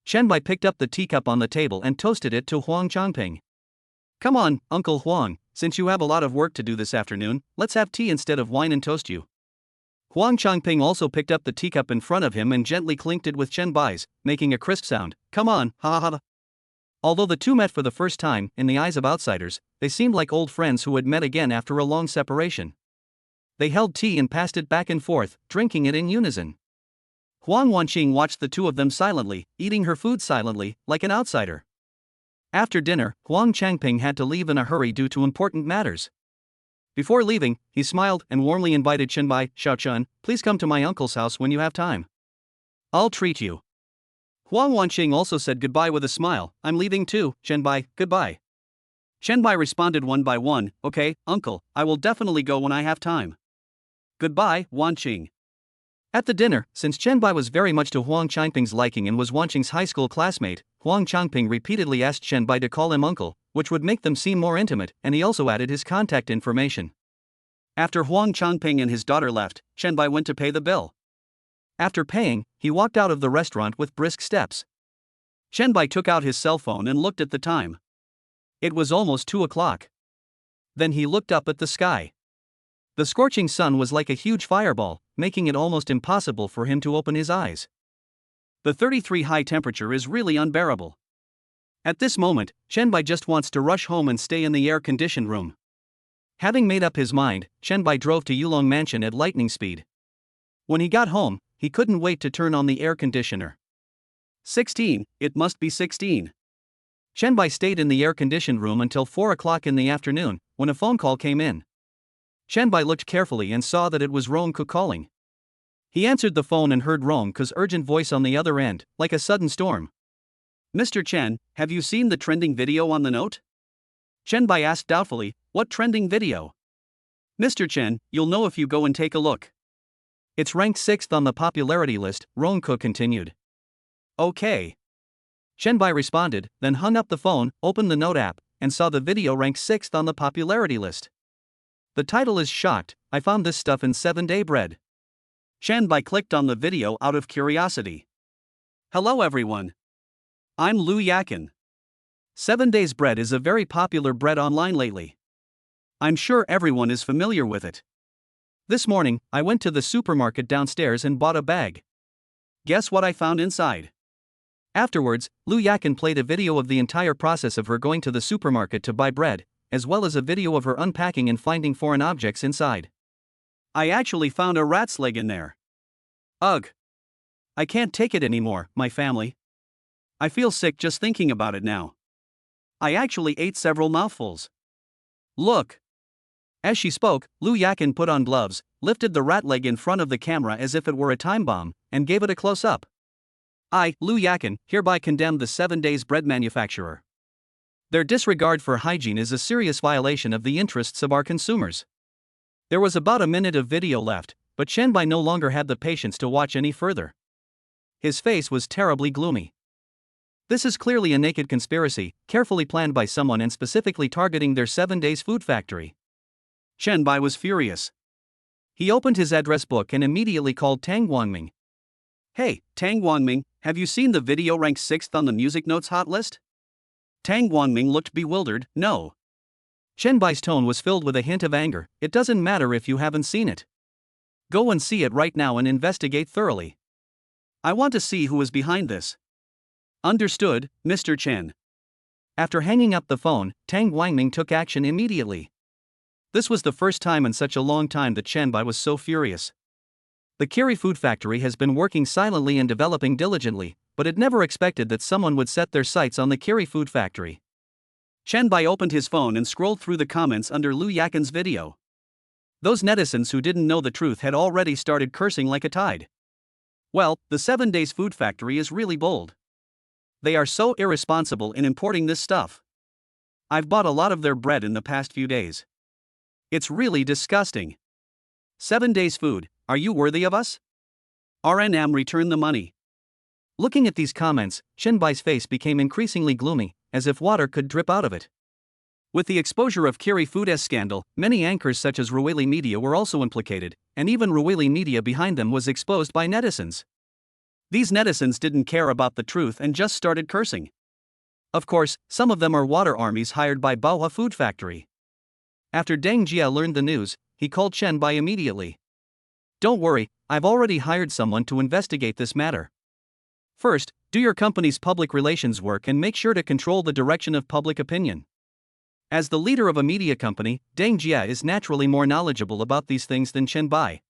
Chen Bai picked up the teacup on the table and toasted it to Huang Changping. Come on, Uncle Huang, since you have a lot of work to do this afternoon, let's have tea instead of wine and toast you. Huang Changping also picked up the teacup in front of him and gently clinked it with Chen Bai's, making a crisp sound, come on, ha ha ha. Although the two met for the first time, in the eyes of outsiders, they seemed like old friends who had met again after a long separation. They held tea and passed it back and forth, drinking it in unison. Huang Wanqing watched the two of them silently, eating her food silently, like an outsider. After dinner, Huang Changping had to leave in a hurry due to important matters. Before leaving, he smiled and warmly invited Chen Bai, Xiao Chun, please come to my uncle's house when you have time. I'll treat you. Huang Wanqing also said goodbye with a smile, I'm leaving too, Chen Bai, goodbye. Chen Bai responded one by one, okay, uncle, I will definitely go when I have time. Goodbye, Wanqing. At the dinner, since Chen Bai was very much to Huang Changping's liking and was Wanqing's high school classmate, Huang Changping repeatedly asked Chen Bai to call him uncle, which would make them seem more intimate, and he also added his contact information. After Huang Changping and his daughter left, Chen Bai went to pay the bill. After paying, he walked out of the restaurant with brisk steps. Chen Bai took out his cell phone and looked at the time. It was almost 2 o'clock. Then he looked up at the sky. The scorching sun was like a huge fireball, making it almost impossible for him to open his eyes. The 33 high temperature is really unbearable. At this moment, Chen just wants to rush home and stay in the air-conditioned room. Having made up his mind, Chen drove to Yulong Mansion at lightning speed. When he got home, he couldn't wait to turn on the air conditioner. 16, it must be 16. Chen stayed in the air-conditioned room until 4 o'clock in the afternoon, when a phone call came in. Chen looked carefully and saw that it was Rongku calling. He answered the phone and heard Rongku's urgent voice on the other end, like a sudden storm. "Mr. Chen, have you seen the trending video on the note?" Chen asked doubtfully, "What trending video?" "Mr. Chen, you'll know if you go and take a look. It's ranked 6th on the popularity list," Rongku continued. "Okay." Chen responded, then hung up the phone, opened the Note app, and saw the video ranked 6th on the popularity list. The title is shocked, "I found this stuff in 7-day bread." Chen clicked on the video out of curiosity. "Hello everyone. I'm Lu Yakin. 7 Days Bread is a very popular bread online lately. I'm sure everyone is familiar with it. This morning, I went to the supermarket downstairs and bought a bag. Guess what I found inside?" Afterwards, Lu Yakin played a video of the entire process of her going to the supermarket to buy bread, as well as a video of her unpacking and finding foreign objects inside. "I actually found a rat's leg in there. Ugh. I can't take it anymore, my family. I feel sick just thinking about it now. I actually ate several mouthfuls. Look." As she spoke, Lu Yakin put on gloves, lifted the rat leg in front of the camera as if it were a time bomb, and gave it a close-up. "I, Lu Yakin, hereby condemn the 7 Days Bread manufacturer. Their disregard for hygiene is a serious violation of the interests of our consumers." There was about a minute of video left, but Chen no longer had the patience to watch any further. His face was terribly gloomy. This is clearly a naked conspiracy, carefully planned by someone and specifically targeting their 7 Days food factory. Chen was furious. He opened his address book and immediately called Tang Guangming. "Hey, Tang Guangming, have you seen the video ranked 6th on the music notes hot list?" Tang Guangming looked bewildered. "No." Chen tone was filled with a hint of anger. "It doesn't matter if you haven't seen it. Go and see it right now and investigate thoroughly. I want to see who is behind this." "Understood, Mr. Chen." After hanging up the phone, Tang Guangming took action immediately. This was the first time in such a long time that Chen was so furious. The Kiri food factory has been working silently and developing diligently, but it never expected that someone would set their sights on the Kiri food factory. Chen opened his phone and scrolled through the comments under Lu Yakin's video. Those netizens who didn't know the truth had already started cursing like a tide. Well, the 7 Days food factory is really bold. They are so irresponsible in importing this stuff. I've bought a lot of their bread in the past few days. It's really disgusting. 7 Days food, are you worthy of us? RNM, return the money. Looking at these comments, Shenbai's face became increasingly gloomy, as if water could drip out of it. With the exposure of Kiri Food's scandal, many anchors such as Ruweli Media were also implicated, and even Ruweli Media behind them was exposed by netizens. These netizens didn't care about the truth and just started cursing. Of course, some of them are water armies hired by Baohua Food Factory. After Deng Jia learned the news, he called Chen Bai immediately. Don't worry, I've already hired someone to investigate this matter. First, do your company's public relations work and make sure to control the direction of public opinion. As the leader of a media company, Deng Jia is naturally more knowledgeable about these things than Chen Bai.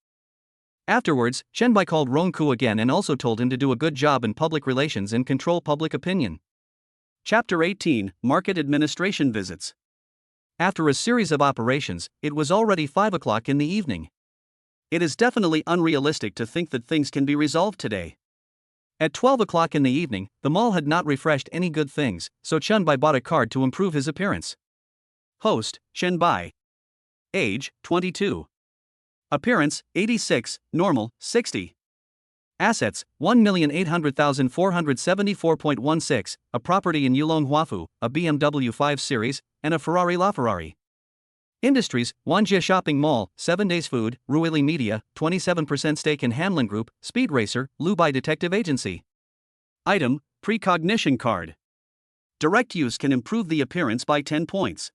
Afterwards, Chen Bai called Rongku again and also told him to do a good job in public relations and control public opinion. Chapter 18, Market Administration Visits. After a series of operations, it was already 5 o'clock in the evening. It is definitely unrealistic to think that things can be resolved today. At 12 o'clock in the evening, the mall had not refreshed any good things, so Chen Bai bought a card to improve his appearance. Host, Chen Bai. Age, 22. Appearance, 86, normal, 60. Assets, 1,800,474.16, a property in Yulong Huafu, a BMW 5 Series, and a Ferrari LaFerrari. Industries, Wanjie Shopping Mall, 7 Days Food, Ruweli Media, 27% stake in Hamlin Group, Speed Racer, Lubai Detective Agency. Item, Precognition Card. Direct use can improve the appearance by 10 points.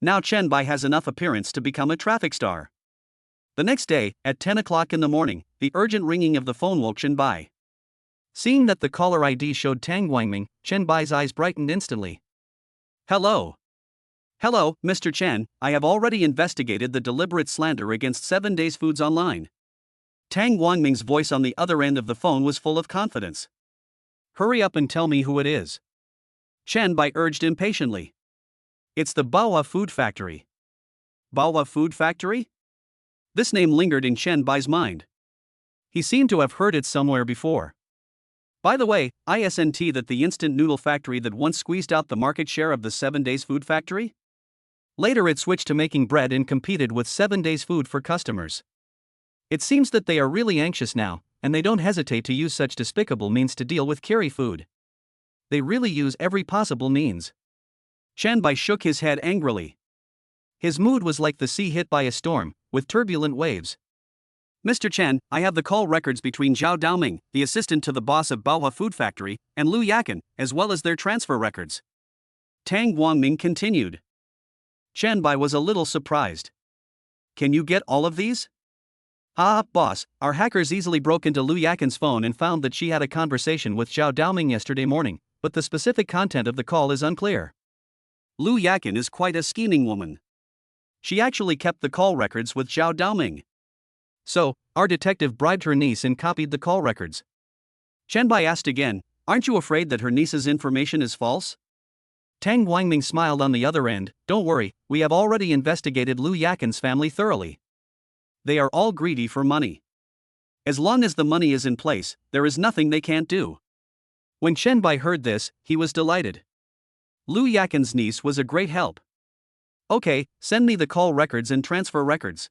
Now Chen Bai has enough appearance to become a traffic star. The next day, at 10 o'clock in the morning, the urgent ringing of the phone woke Chen Bai. Seeing that the caller ID showed Tang Guangming, Chen Bai's eyes brightened instantly. Hello. Hello, Mr. Chen, I have already investigated the deliberate slander against 7 Days Foods online. Tang Guangming's voice on the other end of the phone was full of confidence. Hurry up and tell me who it is. Chen Bai urged impatiently. It's the Baowa Food Factory. Baowa Food Factory? This name lingered in Chen Bai's mind. He seemed to have heard it somewhere before. By the way, isn't that the instant noodle factory that once squeezed out the market share of the 7 Days Food Factory? Later it switched to making bread and competed with 7 Days Food for customers. It seems that they are really anxious now, and they don't hesitate to use such despicable means to deal with Kiri food. They really use every possible means. Chen Bai shook his head angrily. His mood was like the sea hit by a storm, with turbulent waves. Mr. Chen, I have the call records between Zhao Daoming, the assistant to the boss of Baowa Food Factory, and Lu Yakan, as well as their transfer records. Tang Guangming continued. Chen Bai was a little surprised. Can you get all of these? Boss, our hackers easily broke into Lu Yakan's phone and found that she had a conversation with Zhao Daoming yesterday morning, but the specific content of the call is unclear. Lu Yakan is quite a scheming woman. She actually kept the call records with Zhao Daoming. So, our detective bribed her niece and copied the call records. Chen Bai asked again, aren't you afraid that her niece's information is false? Tang Guangming smiled on the other end, don't worry, we have already investigated Lu Yakan's family thoroughly. They are all greedy for money. As long as the money is in place, there is nothing they can't do. When Chen Bai heard this, he was delighted. Lu Yakan's niece was a great help. Okay, send me the call records and transfer records.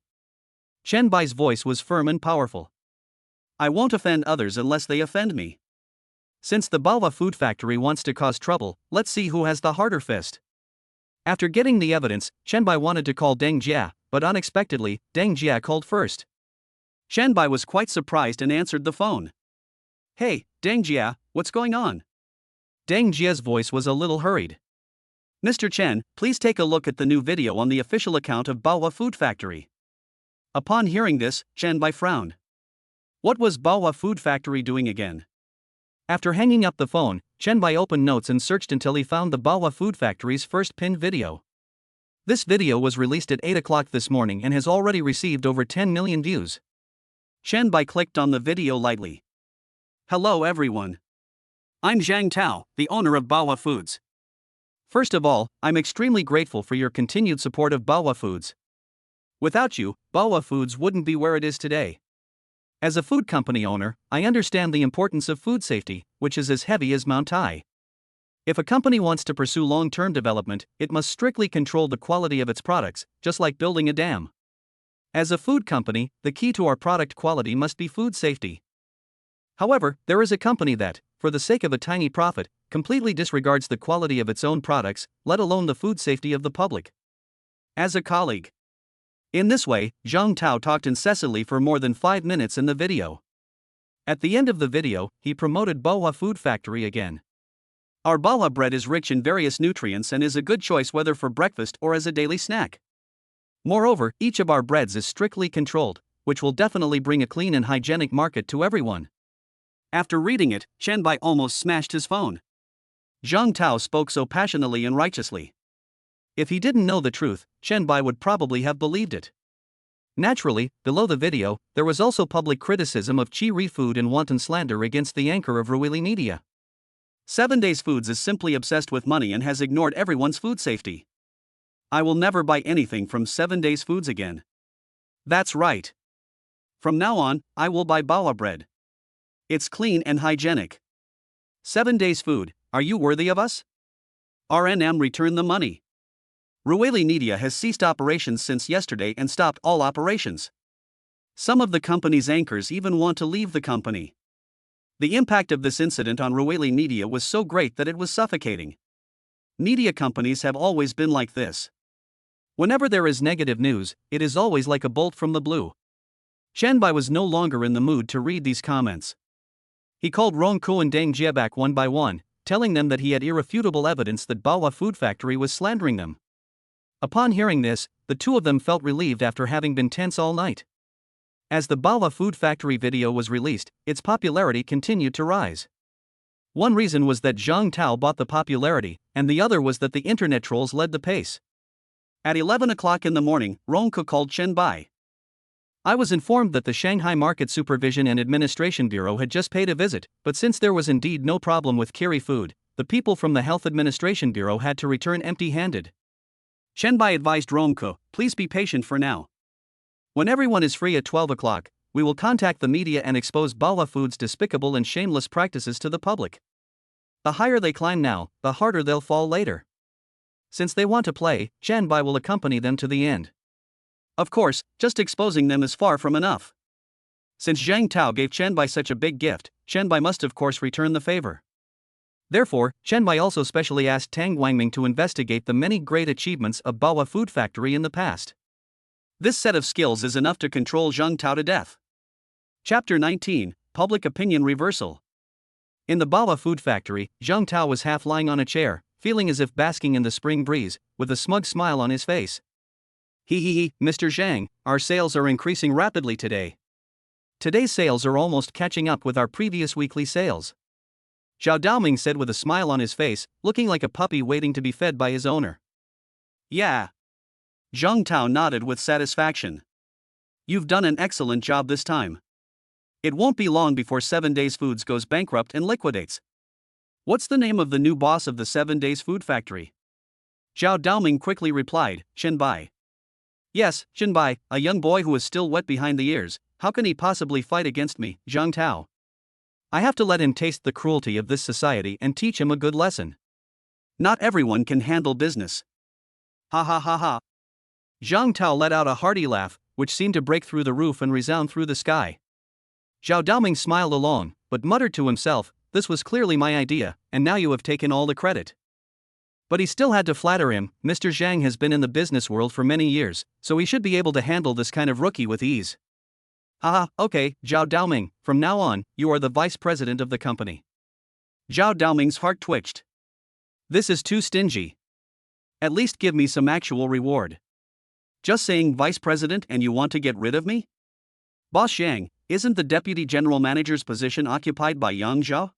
Chen Bai's voice was firm and powerful. I won't offend others unless they offend me. Since the Baowa Food Factory wants to cause trouble, let's see who has the harder fist. After getting the evidence, Chen Bai wanted to call Deng Jia, but unexpectedly, Deng Jia called first. Chen Bai was quite surprised and answered the phone. Hey, Deng Jia, what's going on? Deng Jia's voice was a little hurried. Mr. Chen, please take a look at the new video on the official account of Baowa Food Factory. Upon hearing this, Chen Bai frowned. What was Baowa Food Factory doing again? After hanging up the phone, Chen Bai opened notes and searched until he found the Baowa Food Factory's first pinned video. This video was released at 8 o'clock this morning and has already received over 10 million views. Chen Bai clicked on the video lightly. Hello everyone. I'm Zhang Tao, the owner of Baowa Foods. First of all, I'm extremely grateful for your continued support of Baowa Foods. Without you, Baowa Foods wouldn't be where it is today. As a food company owner, I understand the importance of food safety, which is as heavy as Mount Tai. If a company wants to pursue long-term development, it must strictly control the quality of its products, just like building a dam. As a food company, the key to our product quality must be food safety. However, there is a company that, for the sake of a tiny profit, completely disregards the quality of its own products, let alone the food safety of the public. As a colleague. In this way, Zhang Tao talked incessantly for more than 5 minutes in the video. At the end of the video, he promoted Baowa Food Factory again. Our Baowa bread is rich in various nutrients and is a good choice whether for breakfast or as a daily snack. Moreover, each of our breads is strictly controlled, which will definitely bring a clean and hygienic market to everyone. After reading it, Chen Bai almost smashed his phone. Zhang Tao spoke so passionately and righteously. If he didn't know the truth, Chen Bai would probably have believed it. Naturally, below the video, there was also public criticism of Kiri food and wanton slander against the anchor of Ruili Media. 7 Days Foods is simply obsessed with money and has ignored everyone's food safety. I will never buy anything from 7 Days Foods again. That's right. From now on, I will buy Baowa bread. It's clean and hygienic. 7 Days Food, are you worthy of us? RNM return the money. Ruili Media has ceased operations since yesterday and stopped all operations. Some of the company's anchors even want to leave the company. The impact of this incident on Ruili Media was so great that it was suffocating. Media companies have always been like this. Whenever there is negative news, it is always like a bolt from the blue. Chen Bai was no longer in the mood to read these comments. He called Rong Ku and Deng Jia back one by one, telling them that he had irrefutable evidence that Baowa Food Factory was slandering them. Upon hearing this, the two of them felt relieved after having been tense all night. As the Bawa Food Factory video was released, its popularity continued to rise. One reason was that Zhang Tao bought the popularity, and the other was that the internet trolls led the pace. At 11 o'clock in the morning, Ronke called Chen Bai. I was informed that the Shanghai Market Supervision and Administration Bureau had just paid a visit, but since there was indeed no problem with Kiri food, the people from the Health Administration Bureau had to return empty-handed. Chen Bai advised Ronke, please be patient for now. When everyone is free at 12 o'clock, we will contact the media and expose Bawa Food's despicable and shameless practices to the public. The higher they climb now, the harder they'll fall later. Since they want to play, Chen Bai will accompany them to the end. Of course, just exposing them is far from enough. Since Zhang Tao gave Chen Bai such a big gift, Chen Bai must of course return the favor. Therefore, Chen Bai also specially asked Tang Guangming to investigate the many great achievements of Bawa Food Factory in the past. This set of skills is enough to control Zhang Tao to death. Chapter 19, Public Opinion Reversal. In the Bawa Food Factory, Zhang Tao was half lying on a chair, feeling as if basking in the spring breeze, with a smug smile on his face. He, Mr. Zhang, our sales are increasing rapidly today. Today's sales are almost catching up with our previous weekly sales. Zhao Daoming said with a smile on his face, looking like a puppy waiting to be fed by his owner. Yeah. Zhang Tao nodded with satisfaction. You've done an excellent job this time. It won't be long before 7 Days Foods goes bankrupt and liquidates. What's the name of the new boss of the 7 Days Food Factory? Zhao Daoming quickly replied, Chen Bai. Yes, Chen Bai, a young boy who is still wet behind the ears. How can he possibly fight against me, Zhang Tao? I have to let him taste the cruelty of this society and teach him a good lesson. Not everyone can handle business. Ha ha ha ha. Zhang Tao let out a hearty laugh, which seemed to break through the roof and resound through the sky. Zhao Daoming smiled along, but muttered to himself, this was clearly my idea, and now you have taken all the credit. But he still had to flatter him. Mr. Zhang has been in the business world for many years, so he should be able to handle this kind of rookie with ease. Haha, okay, Zhao Daoming, from now on, you are the vice president of the company. Zhao Daoming's heart twitched. This is too stingy. At least give me some actual reward. Just saying vice president and you want to get rid of me? Boss Zhang, isn't the deputy general manager's position occupied by Yang Zhao?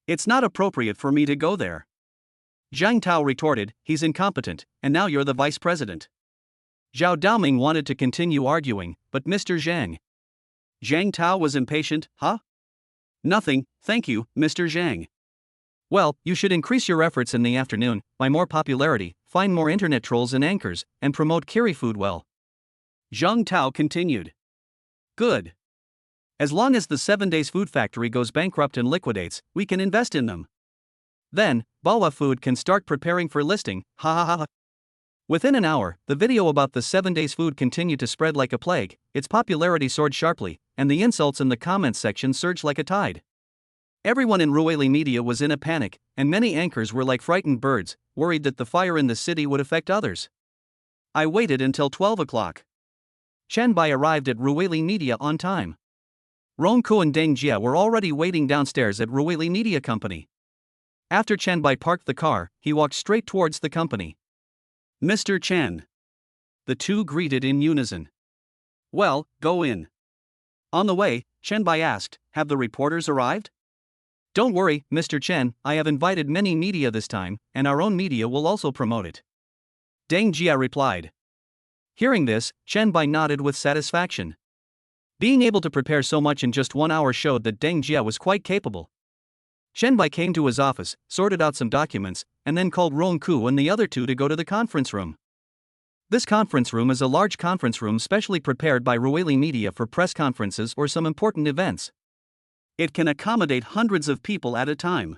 It's not appropriate for me to go there. Zhang Tao retorted, he's incompetent, and now you're the vice president. Zhao Daoming wanted to continue arguing, but Mr. Zhang Tao was impatient, huh? Nothing, thank you, Mr. Zhang. Well, you should increase your efforts in the afternoon, buy more popularity, find more internet trolls and anchors, and promote Kiri food well. Zhang Tao continued. Good. As long as the 7 Days Food Factory goes bankrupt and liquidates, we can invest in them. Then, Bawa Food can start preparing for listing, ha ha ha ha. Within an hour, the video about the 7 Days Food continued to spread like a plague, its popularity soared sharply, and the insults in the comments section surged like a tide. Everyone in Ruili Media was in a panic, and many anchors were like frightened birds, worried that the fire in the city would affect others. I waited until 12 o'clock. Chen Bai arrived at Ruili Media on time. Ronke and Deng Jia were already waiting downstairs at Ruili Media Company. After Chen Bai parked the car, he walked straight towards the company. Mr. Chen. The two greeted in unison. Well, go in. On the way, Chen Bai asked, have the reporters arrived? Don't worry, Mr. Chen, I have invited many media this time, and our own media will also promote it. Deng Jia replied. Hearing this, Chen Bai nodded with satisfaction. Being able to prepare so much in just 1 hour showed that Deng Jia was quite capable. Chen Bai came to his office, sorted out some documents, and then called Ronke and the other two to go to the conference room. This conference room is a large conference room specially prepared by Ruili Media for press conferences or some important events. It can accommodate hundreds of people at a time.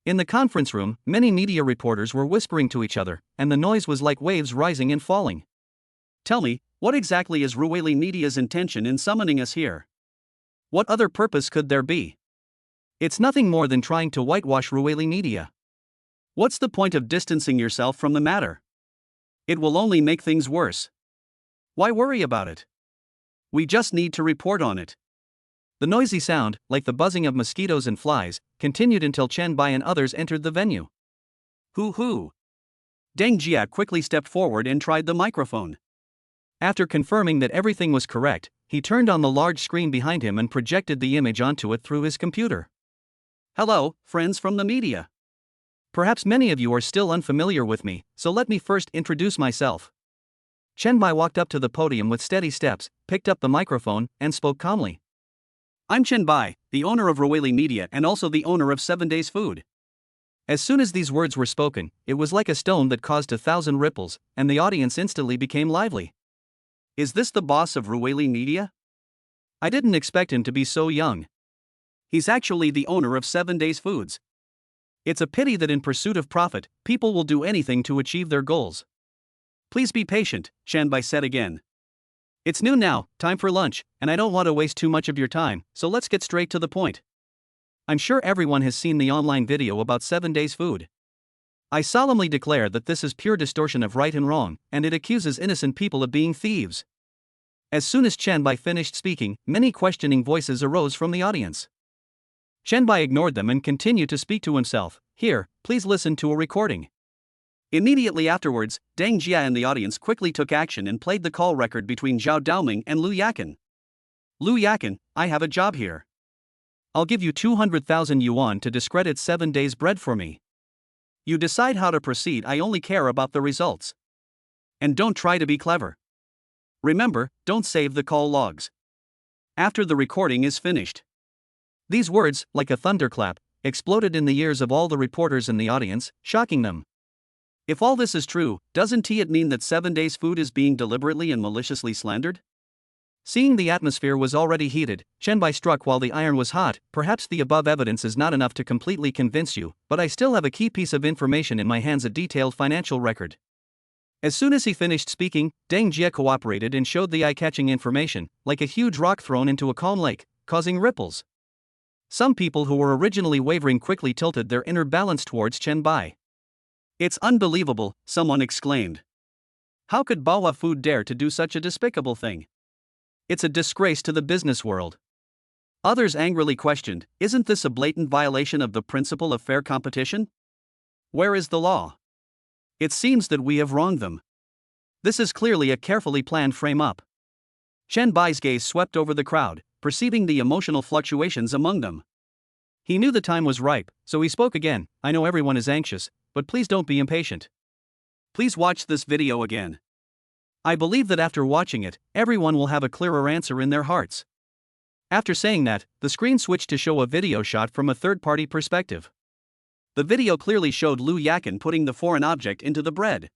In the conference room, many media reporters were whispering to each other, and the noise was like waves rising and falling. Tell me, what exactly is Ruili Media's intention in summoning us here? What other purpose could there be? It's nothing more than trying to whitewash Ruili Media. What's the point of distancing yourself from the matter? It will only make things worse. Why worry about it? We just need to report on it. The noisy sound, like the buzzing of mosquitoes and flies, continued until Chen Bai and others entered the venue. Hoo-hoo! Deng Jia quickly stepped forward and tried the microphone. After confirming that everything was correct, he turned on the large screen behind him and projected the image onto it through his computer. Hello, friends from the media. Perhaps many of you are still unfamiliar with me, so let me first introduce myself. Chen Bai walked up to the podium with steady steps, picked up the microphone, and spoke calmly. I'm Chen Bai, the owner of Ruweli Media and also the owner of 7 Days Food. As soon as these words were spoken, it was like a stone that caused 1,000 ripples, and the audience instantly became lively. Is this the boss of Ruweli Media? I didn't expect him to be so young. He's actually the owner of 7 Days Foods. It's a pity that in pursuit of profit, people will do anything to achieve their goals. Please be patient, Chen Bai said again. It's noon now, time for lunch, and I don't want to waste too much of your time, so let's get straight to the point. I'm sure everyone has seen the online video about 7 Days Food. I solemnly declare that this is pure distortion of right and wrong, and it accuses innocent people of being thieves. As soon as Chen Bai finished speaking, many questioning voices arose from the audience. Chen Bai ignored them and continued to speak to himself. Here, please listen to a recording. Immediately afterwards, Deng Jia and the audience quickly took action and played the call record between Zhao Daoming and Lu Yakan. Lu Yakan, I have a job here. I'll give you 200,000 yuan to discredit 7 Days Bread for me. You decide how to proceed, I only care about the results. And don't try to be clever. Remember, don't save the call logs. After the recording is finished. These words, like a thunderclap, exploded in the ears of all the reporters in the audience, shocking them. If all this is true, doesn't it mean that 7 Days Food is being deliberately and maliciously slandered? Seeing the atmosphere was already heated, Chen Bai struck while the iron was hot. Perhaps the above evidence is not enough to completely convince you, but I still have a key piece of information in my hands, a detailed financial record. As soon as he finished speaking, Deng Jia cooperated and showed the eye-catching information, like a huge rock thrown into a calm lake, causing ripples. Some people who were originally wavering quickly tilted their inner balance towards Chen Bai. It's unbelievable, someone exclaimed. How could Baoa Food dare to do such a despicable thing? It's a disgrace to the business world. Others angrily questioned, isn't this a blatant violation of the principle of fair competition? Where is the law? It seems that we have wronged them. This is clearly a carefully planned frame-up. Chen Bai's gaze swept over the crowd, perceiving the emotional fluctuations among them. He knew the time was ripe, so he spoke again. I know everyone is anxious, but please don't be impatient. Please watch this video again. I believe that after watching it, everyone will have a clearer answer in their hearts. After saying that, the screen switched to show a video shot from a third-party perspective. The video clearly showed Lu Yakan putting the foreign object into the bread.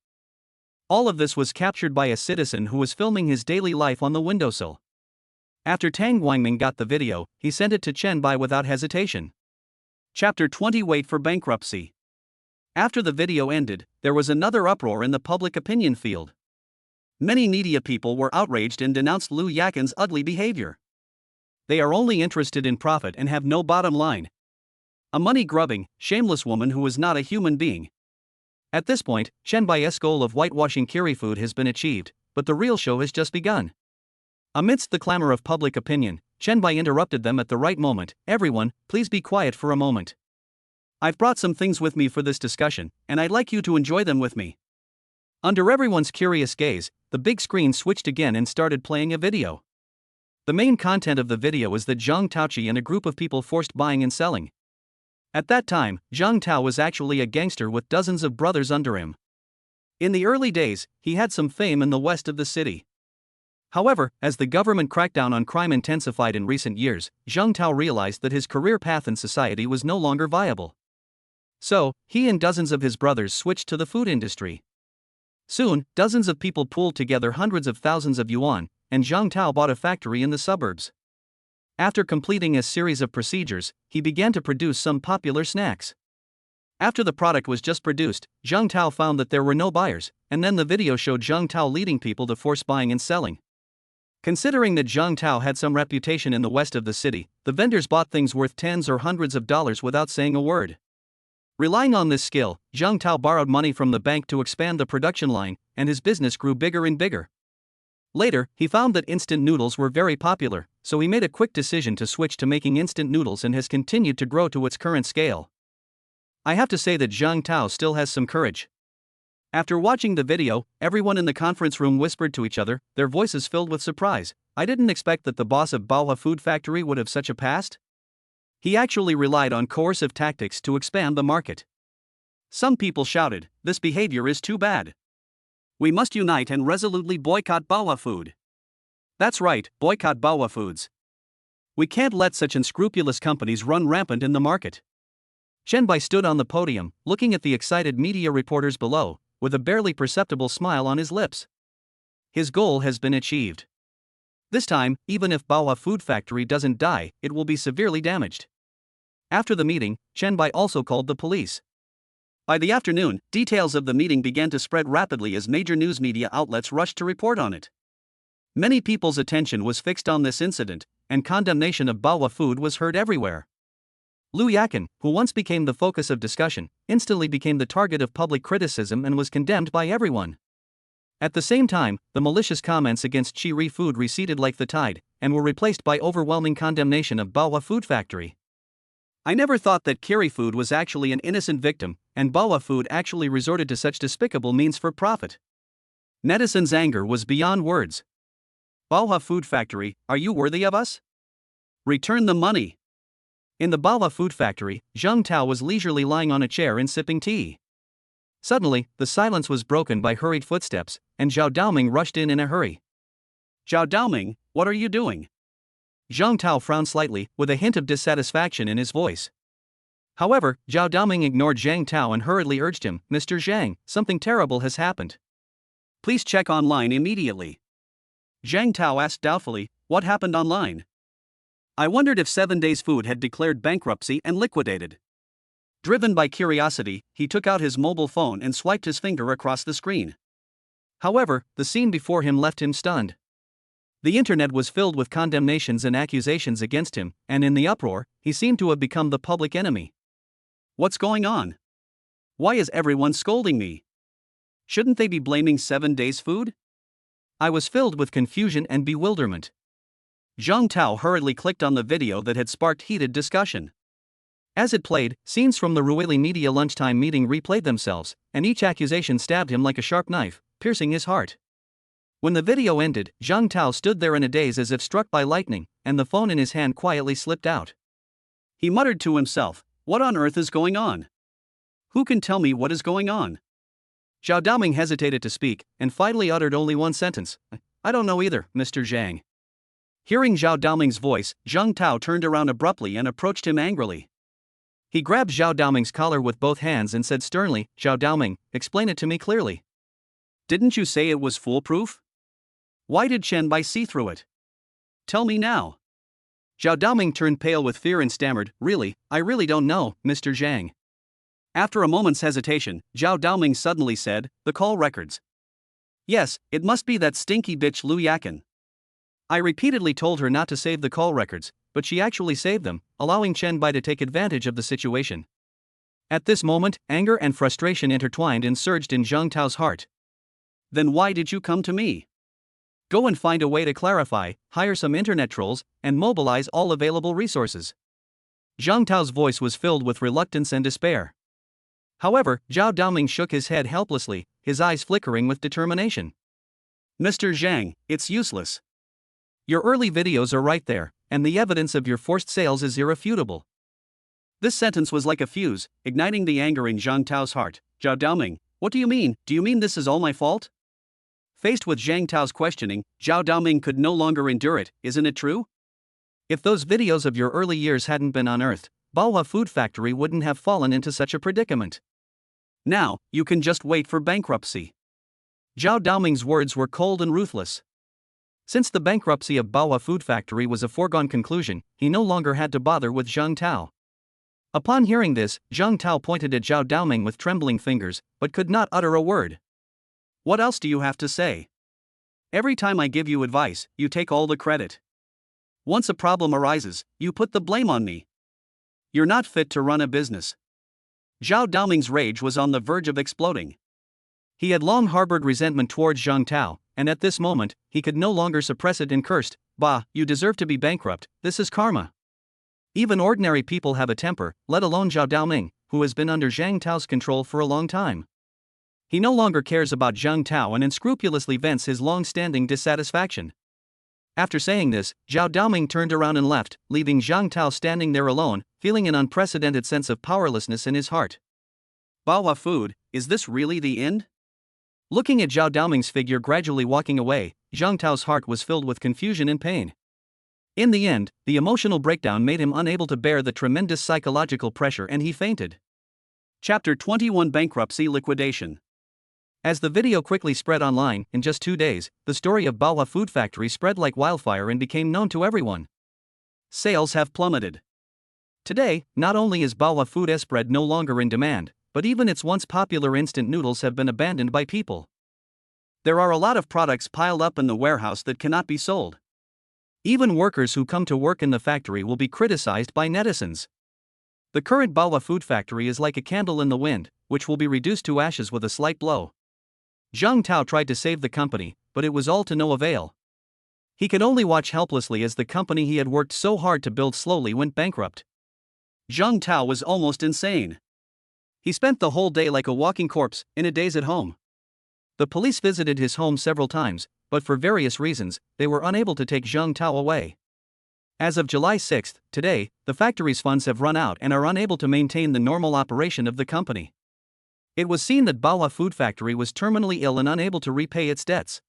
All of this was captured by a citizen who was filming his daily life on the windowsill. After Tang Guangming got the video, he sent it to Chen Bai without hesitation. Chapter 20 Wait for Bankruptcy. After the video ended, there was another uproar in the public opinion field. Many media people were outraged and denounced Lu Yakan's ugly behavior. They are only interested in profit and have no bottom line. A money-grubbing, shameless woman who is not a human being. At this point, Chen Bai's goal of whitewashing Kiri Food has been achieved, but the real show has just begun. Amidst the clamor of public opinion, Chen Bai interrupted them at the right moment. Everyone, please be quiet for a moment. I've brought some things with me for this discussion, and I'd like you to enjoy them with me. Under everyone's curious gaze, the big screen switched again and started playing a video. The main content of the video is that Zhang Taoqi and a group of people forced buying and selling. At that time, Zhang Tao was actually a gangster with dozens of brothers under him. In the early days, he had some fame in the west of the city. However, as the government crackdown on crime intensified in recent years, Zhang Tao realized that his career path in society was no longer viable. So, he and dozens of his brothers switched to the food industry. Soon, dozens of people pooled together hundreds of thousands of yuan, and Zhang Tao bought a factory in the suburbs. After completing a series of procedures, he began to produce some popular snacks. After the product was just produced, Zhang Tao found that there were no buyers, and then the video showed Zhang Tao leading people to force buying and selling. Considering that Zhang Tao had some reputation in the west of the city, the vendors bought things worth tens or hundreds of dollars without saying a word. Relying on this skill, Zhang Tao borrowed money from the bank to expand the production line, and his business grew bigger and bigger. Later, he found that instant noodles were very popular, so he made a quick decision to switch to making instant noodles and has continued to grow to its current scale. I have to say that Zhang Tao still has some courage. After watching the video, everyone in the conference room whispered to each other, their voices filled with surprise. I didn't expect that the boss of Baohua Food Factory would have such a past. He actually relied on coercive tactics to expand the market. Some people shouted, this behavior is too bad. We must unite and resolutely boycott Baohua Food. That's right, boycott Baohua Foods. We can't let such unscrupulous companies run rampant in the market. Chen Bai stood on the podium, looking at the excited media reporters below, with a barely perceptible smile on his lips. His goal has been achieved. This time, even if Baohua Food Factory doesn't die, it will be severely damaged. After the meeting, Chen Bai also called the police. By the afternoon, details of the meeting began to spread rapidly as major news media outlets rushed to report on it. Many people's attention was fixed on this incident, and condemnation of Baohua Food was heard everywhere. Lu Yakin, who once became the focus of discussion, instantly became the target of public criticism and was condemned by everyone. At the same time, the malicious comments against Chiri Food receded like the tide, and were replaced by overwhelming condemnation of Baohua Food Factory. I never thought that Chiri Food was actually an innocent victim, and Baohua Food actually resorted to such despicable means for profit. Netizens' anger was beyond words. Baohua Food Factory, are you worthy of us? Return the money. In the Baohua Food Factory, Zheng Tao was leisurely lying on a chair and sipping tea. Suddenly, the silence was broken by hurried footsteps, and Zhao Daoming rushed in a hurry. Zhao Daoming, what are you doing? Zheng Tao frowned slightly, with a hint of dissatisfaction in his voice. However, Zhao Daoming ignored Zhang Tao and hurriedly urged him, Mr. Zhang, something terrible has happened. Please check online immediately. Zhang Tao asked doubtfully, what happened online? I wondered if 7 Days Food had declared bankruptcy and liquidated. Driven by curiosity, he took out his mobile phone and swiped his finger across the screen. However, the scene before him left him stunned. The internet was filled with condemnations and accusations against him, and in the uproar, he seemed to have become the public enemy. What's going on? Why is everyone scolding me? Shouldn't they be blaming 7 Days Food? I was filled with confusion and bewilderment. Zheng Tao hurriedly clicked on the video that had sparked heated discussion. As it played, scenes from the Ruili Media lunchtime meeting replayed themselves, and each accusation stabbed him like a sharp knife, piercing his heart. When the video ended, Zheng Tao stood there in a daze as if struck by lightning, and the phone in his hand quietly slipped out. He muttered to himself, what on earth is going on? Who can tell me what is going on? Zhao Daoming hesitated to speak, and finally uttered only one sentence. I don't know either, Mr. Zhang. Hearing Zhao Daoming's voice, Zheng Tao turned around abruptly and approached him angrily. He grabbed Zhao Daoming's collar with both hands and said sternly, Zhao Daoming, explain it to me clearly. Didn't you say it was foolproof? Why did Chen Bai see through it? Tell me now. Zhao Daoming turned pale with fear and stammered, I really don't know, Mr. Zhang. After a moment's hesitation, Zhao Daoming suddenly said, the call records. Yes, it must be that stinky bitch Lu Yakin. I repeatedly told her not to save the call records, but she actually saved them, allowing Chen Bai to take advantage of the situation. At this moment, anger and frustration intertwined and surged in Zheng Tao's heart. Then why did you come to me? Go and find a way to clarify, hire some internet trolls, and mobilize all available resources. Zheng Tao's voice was filled with reluctance and despair. However, Zhao Daoming shook his head helplessly, his eyes flickering with determination. Mr. Zhang, it's useless. Your early videos are right there, and the evidence of your forced sales is irrefutable. This sentence was like a fuse, igniting the anger in Zheng Tao's heart. Zhao Daoming, what do you mean? Do you mean this is all my fault? Faced with Zheng Tao's questioning, Zhao Daoming could no longer endure it, isn't it true? If those videos of your early years hadn't been unearthed, Baohua Food Factory wouldn't have fallen into such a predicament. Now, you can just wait for bankruptcy. Zhao Daoming's words were cold and ruthless. Since the bankruptcy of Baohua Food Factory was a foregone conclusion, he no longer had to bother with Zheng Tao. Upon hearing this, Zheng Tao pointed at Zhao Daoming with trembling fingers, but could not utter a word. What else do you have to say? Every time I give you advice, you take all the credit. Once a problem arises, you put the blame on me. You're not fit to run a business. Zhao Daoming's rage was on the verge of exploding. He had long harbored resentment towards Zheng Tao, and at this moment, he could no longer suppress it and cursed, Bah, you deserve to be bankrupt, this is karma. Even ordinary people have a temper, let alone Zhao Daoming, who has been under Zheng Tao's control for a long time. He no longer cares about Zhang Tao and unscrupulously vents his long-standing dissatisfaction. After saying this, Zhao Daoming turned around and left, leaving Zhang Tao standing there alone, feeling an unprecedented sense of powerlessness in his heart. Baohua food, is this really the end? Looking at Zhao Daoming's figure gradually walking away, Zhang Tao's heart was filled with confusion and pain. In the end, the emotional breakdown made him unable to bear the tremendous psychological pressure and he fainted. Chapter 21: Bankruptcy Liquidation. As the video quickly spread online, in just 2 days, the story of Baohua Food Factory spread like wildfire and became known to everyone. Sales have plummeted. Today, not only is Baohua Food bread no longer in demand, but even its once popular instant noodles have been abandoned by people. There are a lot of products piled up in the warehouse that cannot be sold. Even workers who come to work in the factory will be criticized by netizens. The current Baohua Food Factory is like a candle in the wind, which will be reduced to ashes with a slight blow. Zhang Tao tried to save the company, but it was all to no avail. He could only watch helplessly as the company he had worked so hard to build slowly went bankrupt. Zhang Tao was almost insane. He spent the whole day like a walking corpse, in a daze at home. The police visited his home several times, but for various reasons, they were unable to take Zhang Tao away. As of July 6, today, the factory's funds have run out and are unable to maintain the normal operation of the company. It was seen that Baohua Food Factory was terminally ill and unable to repay its debts.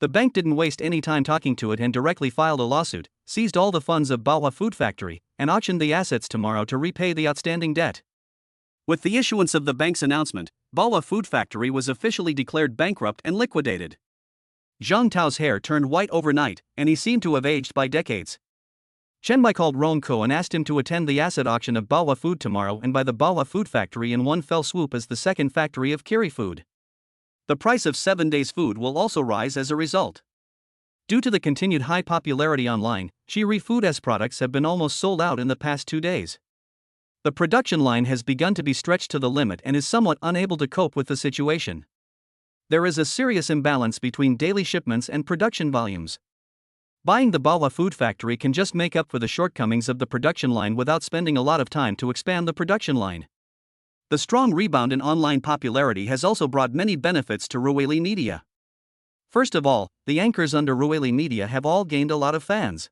The bank didn't waste any time talking to it and directly filed a lawsuit, seized all the funds of Baohua Food Factory, and auctioned the assets tomorrow to repay the outstanding debt. With the issuance of the bank's announcement, Baohua Food Factory was officially declared bankrupt and liquidated. Zhang Tao's hair turned white overnight, and he seemed to have aged by decades. Chen Bai called Rong Ko and asked him to attend the asset auction of Baohua Food tomorrow and buy the Baohua Food Factory in one fell swoop as the second factory of Kiri Food. The price of 7 days' food will also rise as a result. Due to the continued high popularity online, Kiri Food's products have been almost sold out in the past 2 days. The production line has begun to be stretched to the limit and is somewhat unable to cope with the situation. There is a serious imbalance between daily shipments and production volumes. Buying the Baohua Food Factory can just make up for the shortcomings of the production line without spending a lot of time to expand the production line. The strong rebound in online popularity has also brought many benefits to Ruweli Media. First of all, the anchors under Ruweli Media have all gained a lot of fans.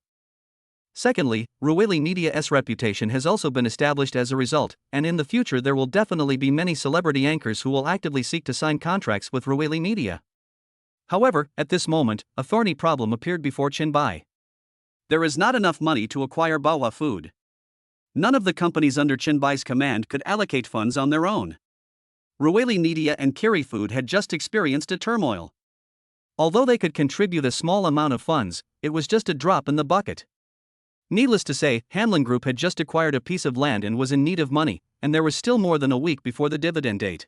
Secondly, Ruweli Media's reputation has also been established as a result, and in the future there will definitely be many celebrity anchors who will actively seek to sign contracts with Ruweli Media. However, at this moment, a thorny problem appeared before Chen Bai. There is not enough money to acquire Baohua Food. None of the companies under Chen Bai's command could allocate funds on their own. Ruweli Media and Kiri Food had just experienced a turmoil. Although they could contribute a small amount of funds, it was just a drop in the bucket. Needless to say, Hanlon Group had just acquired a piece of land and was in need of money, and there was still more than a week before the dividend date.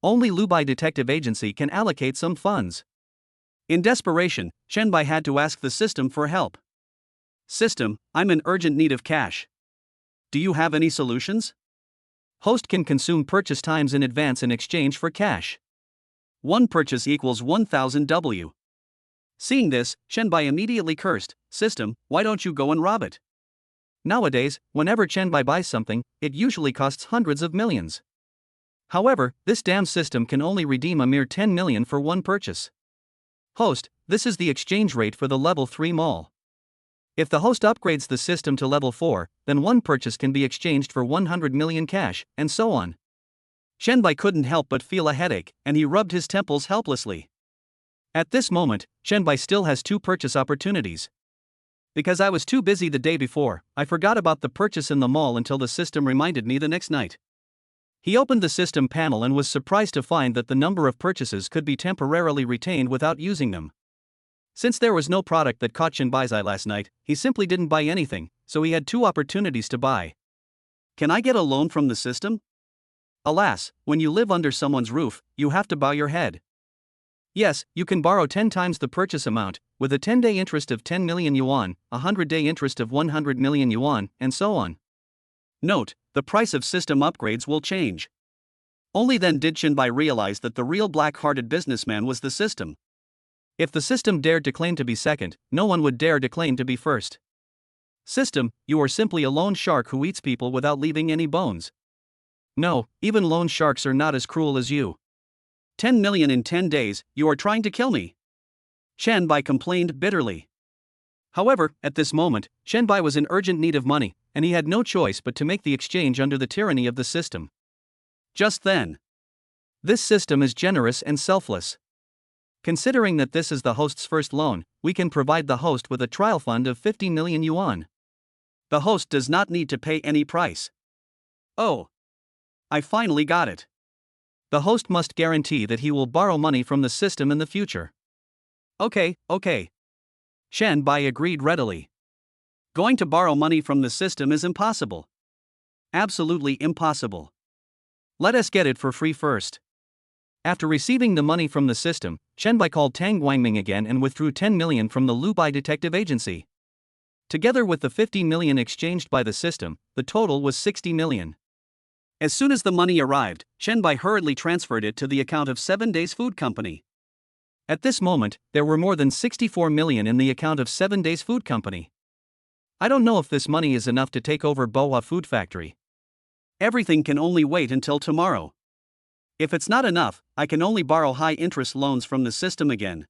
Only Lubai Detective Agency can allocate some funds. In desperation, Chen Bai had to ask the system for help. System, I'm in urgent need of cash. Do you have any solutions? Host can consume purchase times in advance in exchange for cash. One purchase equals 1000 W. Seeing this, Chen Bai immediately cursed, System, why don't you go and rob it? Nowadays, whenever Chen Bai buys something, it usually costs hundreds of millions. However, this damn system can only redeem a mere 10 million for one purchase. Host, this is the exchange rate for the level 3 mall. If the host upgrades the system to level 4, then one purchase can be exchanged for 100 million cash, and so on. Chen Bai couldn't help but feel a headache, and he rubbed his temples helplessly. At this moment, Chen Bai still has 2 purchase opportunities. Because I was too busy the day before, I forgot about the purchase in the mall until the system reminded me the next night. He opened the system panel and was surprised to find that the number of purchases could be temporarily retained without using them. Since there was no product that caught Chen Bai's eye last night, he simply didn't buy anything, so he had 2 opportunities to buy. Can I get a loan from the system? Alas, when you live under someone's roof, you have to bow your head. Yes, you can borrow 10 times the purchase amount, with a 10-day interest of 10 million yuan, a 100-day interest of 100 million yuan, and so on. Note, the price of system upgrades will change. Only then did Chen Bai realize that the real black-hearted businessman was the system. If the system dared to claim to be second, no one would dare to claim to be first. System, you are simply a lone shark who eats people without leaving any bones. No, even lone sharks are not as cruel as you. 10 million in 10 days, you are trying to kill me. Shenbai complained bitterly. However, at this moment, Shenbai was in urgent need of money, and he had no choice but to make the exchange under the tyranny of the system. Just then. This system is generous and selfless. Considering that this is the host's first loan, we can provide the host with a trial fund of 50 million yuan. The host does not need to pay any price. Oh. I finally got it. The host must guarantee that he will borrow money from the system in the future. Okay. Shenbai agreed readily. Going to borrow money from the system is impossible. Absolutely impossible. Let us get it for free first. After receiving the money from the system, Shenbai called Tang Guangming again and withdrew 10 million from the Lubai Detective Agency. Together with the 50 million exchanged by the system, the total was 60 million. As soon as the money arrived, Shenbai hurriedly transferred it to the account of 7 Days Food Company. At this moment, there were more than 64 million in the account of 7 Days Food Company. I don't know if this money is enough to take over Bohua Food Factory. Everything can only wait until tomorrow. If it's not enough, I can only borrow high-interest loans from the system again.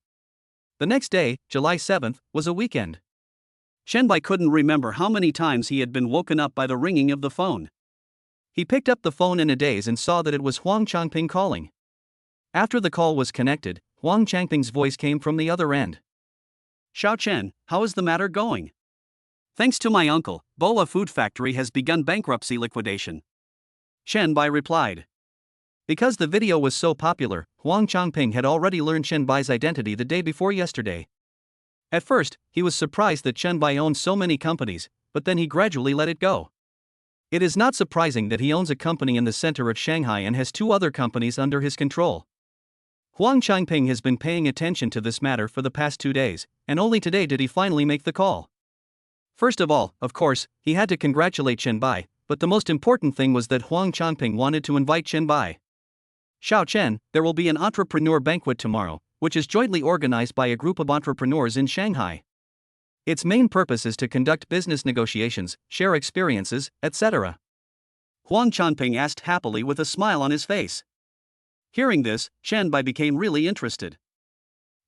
The next day, July 7th, was a weekend. Shenbai couldn't remember how many times he had been woken up by the ringing of the phone. He picked up the phone in a daze and saw that it was Huang Changping calling. After the call was connected, Huang Changping's voice came from the other end. Xiao Chen, how is the matter going? Thanks to my uncle, Bohua Food Factory has begun bankruptcy liquidation. Shenbai replied. Because the video was so popular, Huang Changping had already learned Shenbai's identity the day before yesterday. At first, he was surprised that Shenbai owned so many companies, but then he gradually let it go. It is not surprising that he owns a company in the center of Shanghai and has 2 other companies under his control. Huang Changping has been paying attention to this matter for the past 2 days, and only today did he finally make the call. First of all, of course, he had to congratulate Shenbai, but the most important thing was that Huang Changping wanted to invite Shenbai. Xiao Chen, there will be an entrepreneur banquet tomorrow, which is jointly organized by a group of entrepreneurs in Shanghai. Its main purpose is to conduct business negotiations, share experiences, etc. Huang Changping asked happily with a smile on his face. Hearing this, Shenbai became really interested.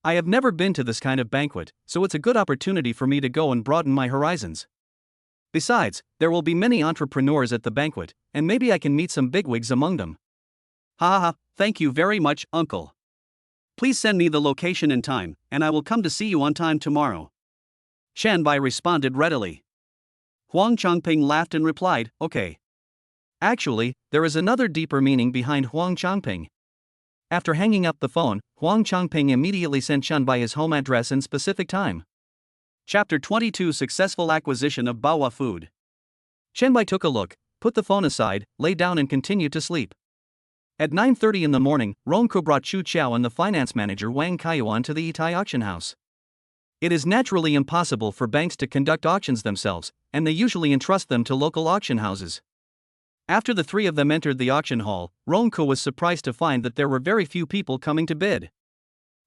I have never been to this kind of banquet, so it's a good opportunity for me to go and broaden my horizons. Besides, there will be many entrepreneurs at the banquet, and maybe I can meet some bigwigs among them. Ha, thank you very much, uncle. Please send me the location and time, and I will come to see you on time tomorrow. Shenbai responded readily. Huang Changping laughed and replied, okay. Actually, there is another deeper meaning behind Huang Changping. After hanging up the phone, Huang Changping immediately sent Shenbai his home address and specific time. Chapter 22 Successful Acquisition of Bohua Food. Shenbai took a look, put the phone aside, lay down and continued to sleep. At 9:30 in the morning, Ronku brought Chu Qiao and the finance manager Wang Kaiyuan to the Yitai auction house. It is naturally impossible for banks to conduct auctions themselves, and they usually entrust them to local auction houses. After the 3 of them entered the auction hall, Ronku was surprised to find that there were very few people coming to bid.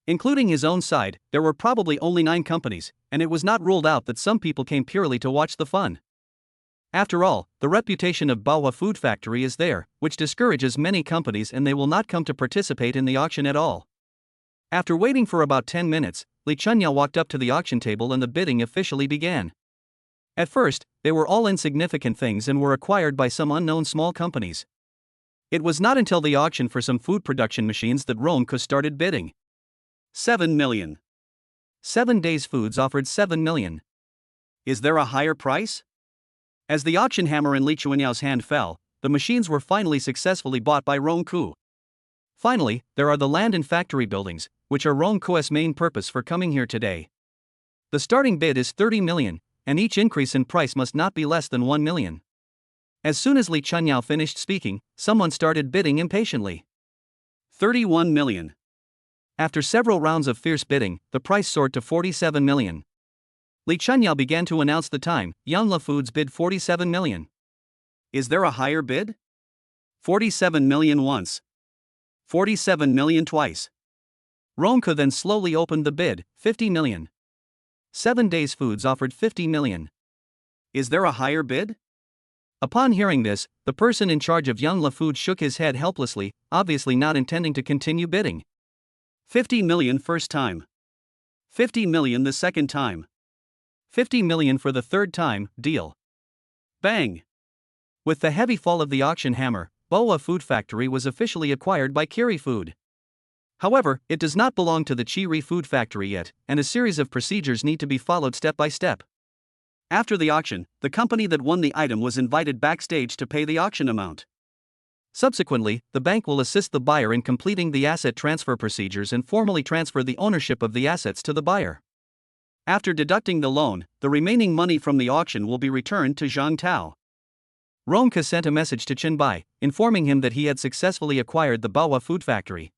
Including his own side, there were probably only 9 companies, and it was not ruled out that some people came purely to watch the fun. After all, the reputation of Bohua Food Factory is there, which discourages many companies and they will not come to participate in the auction at all. After waiting for about 10 minutes, Li Chunyao walked up to the auction table and the bidding officially began. At first, they were all insignificant things and were acquired by some unknown small companies. It was not until the auction for some food production machines that Ronku started bidding. 7 million. 7 Days Foods offered 7 million. Is there a higher price? As the auction hammer in Li Chuanyao's hand fell, the machines were finally successfully bought by Ronku. Finally, there are the land and factory buildings, which are Ronku's main purpose for coming here today. The starting bid is 30 million, and each increase in price must not be less than 1 million. As soon as Li Chunyao finished speaking, someone started bidding impatiently. 31 million. After several rounds of fierce bidding, the price soared to 47 million. Li Chunyao began to announce the time. Yangla Foods bid 47 million. Is there a higher bid? 47 million once. 47 million twice. Ronku then slowly opened the bid, 50 million. 7 Days Foods offered 50 million. Is there a higher bid? Upon hearing this, the person in charge of Young La Food shook his head helplessly, obviously not intending to continue bidding. 50 million first time. 50 million the second time. 50 million for the third time, deal. Bang! With the heavy fall of the auction hammer, Boa Food Factory was officially acquired by Kiri Food. However, it does not belong to the Kiri Food Factory yet, and a series of procedures need to be followed step by step. After the auction, the company that won the item was invited backstage to pay the auction amount. Subsequently, the bank will assist the buyer in completing the asset transfer procedures and formally transfer the ownership of the assets to the buyer. After deducting the loan, the remaining money from the auction will be returned to Zhang Tao. Ronka sent a message to Chen Bai, informing him that he had successfully acquired the Baoa Food Factory.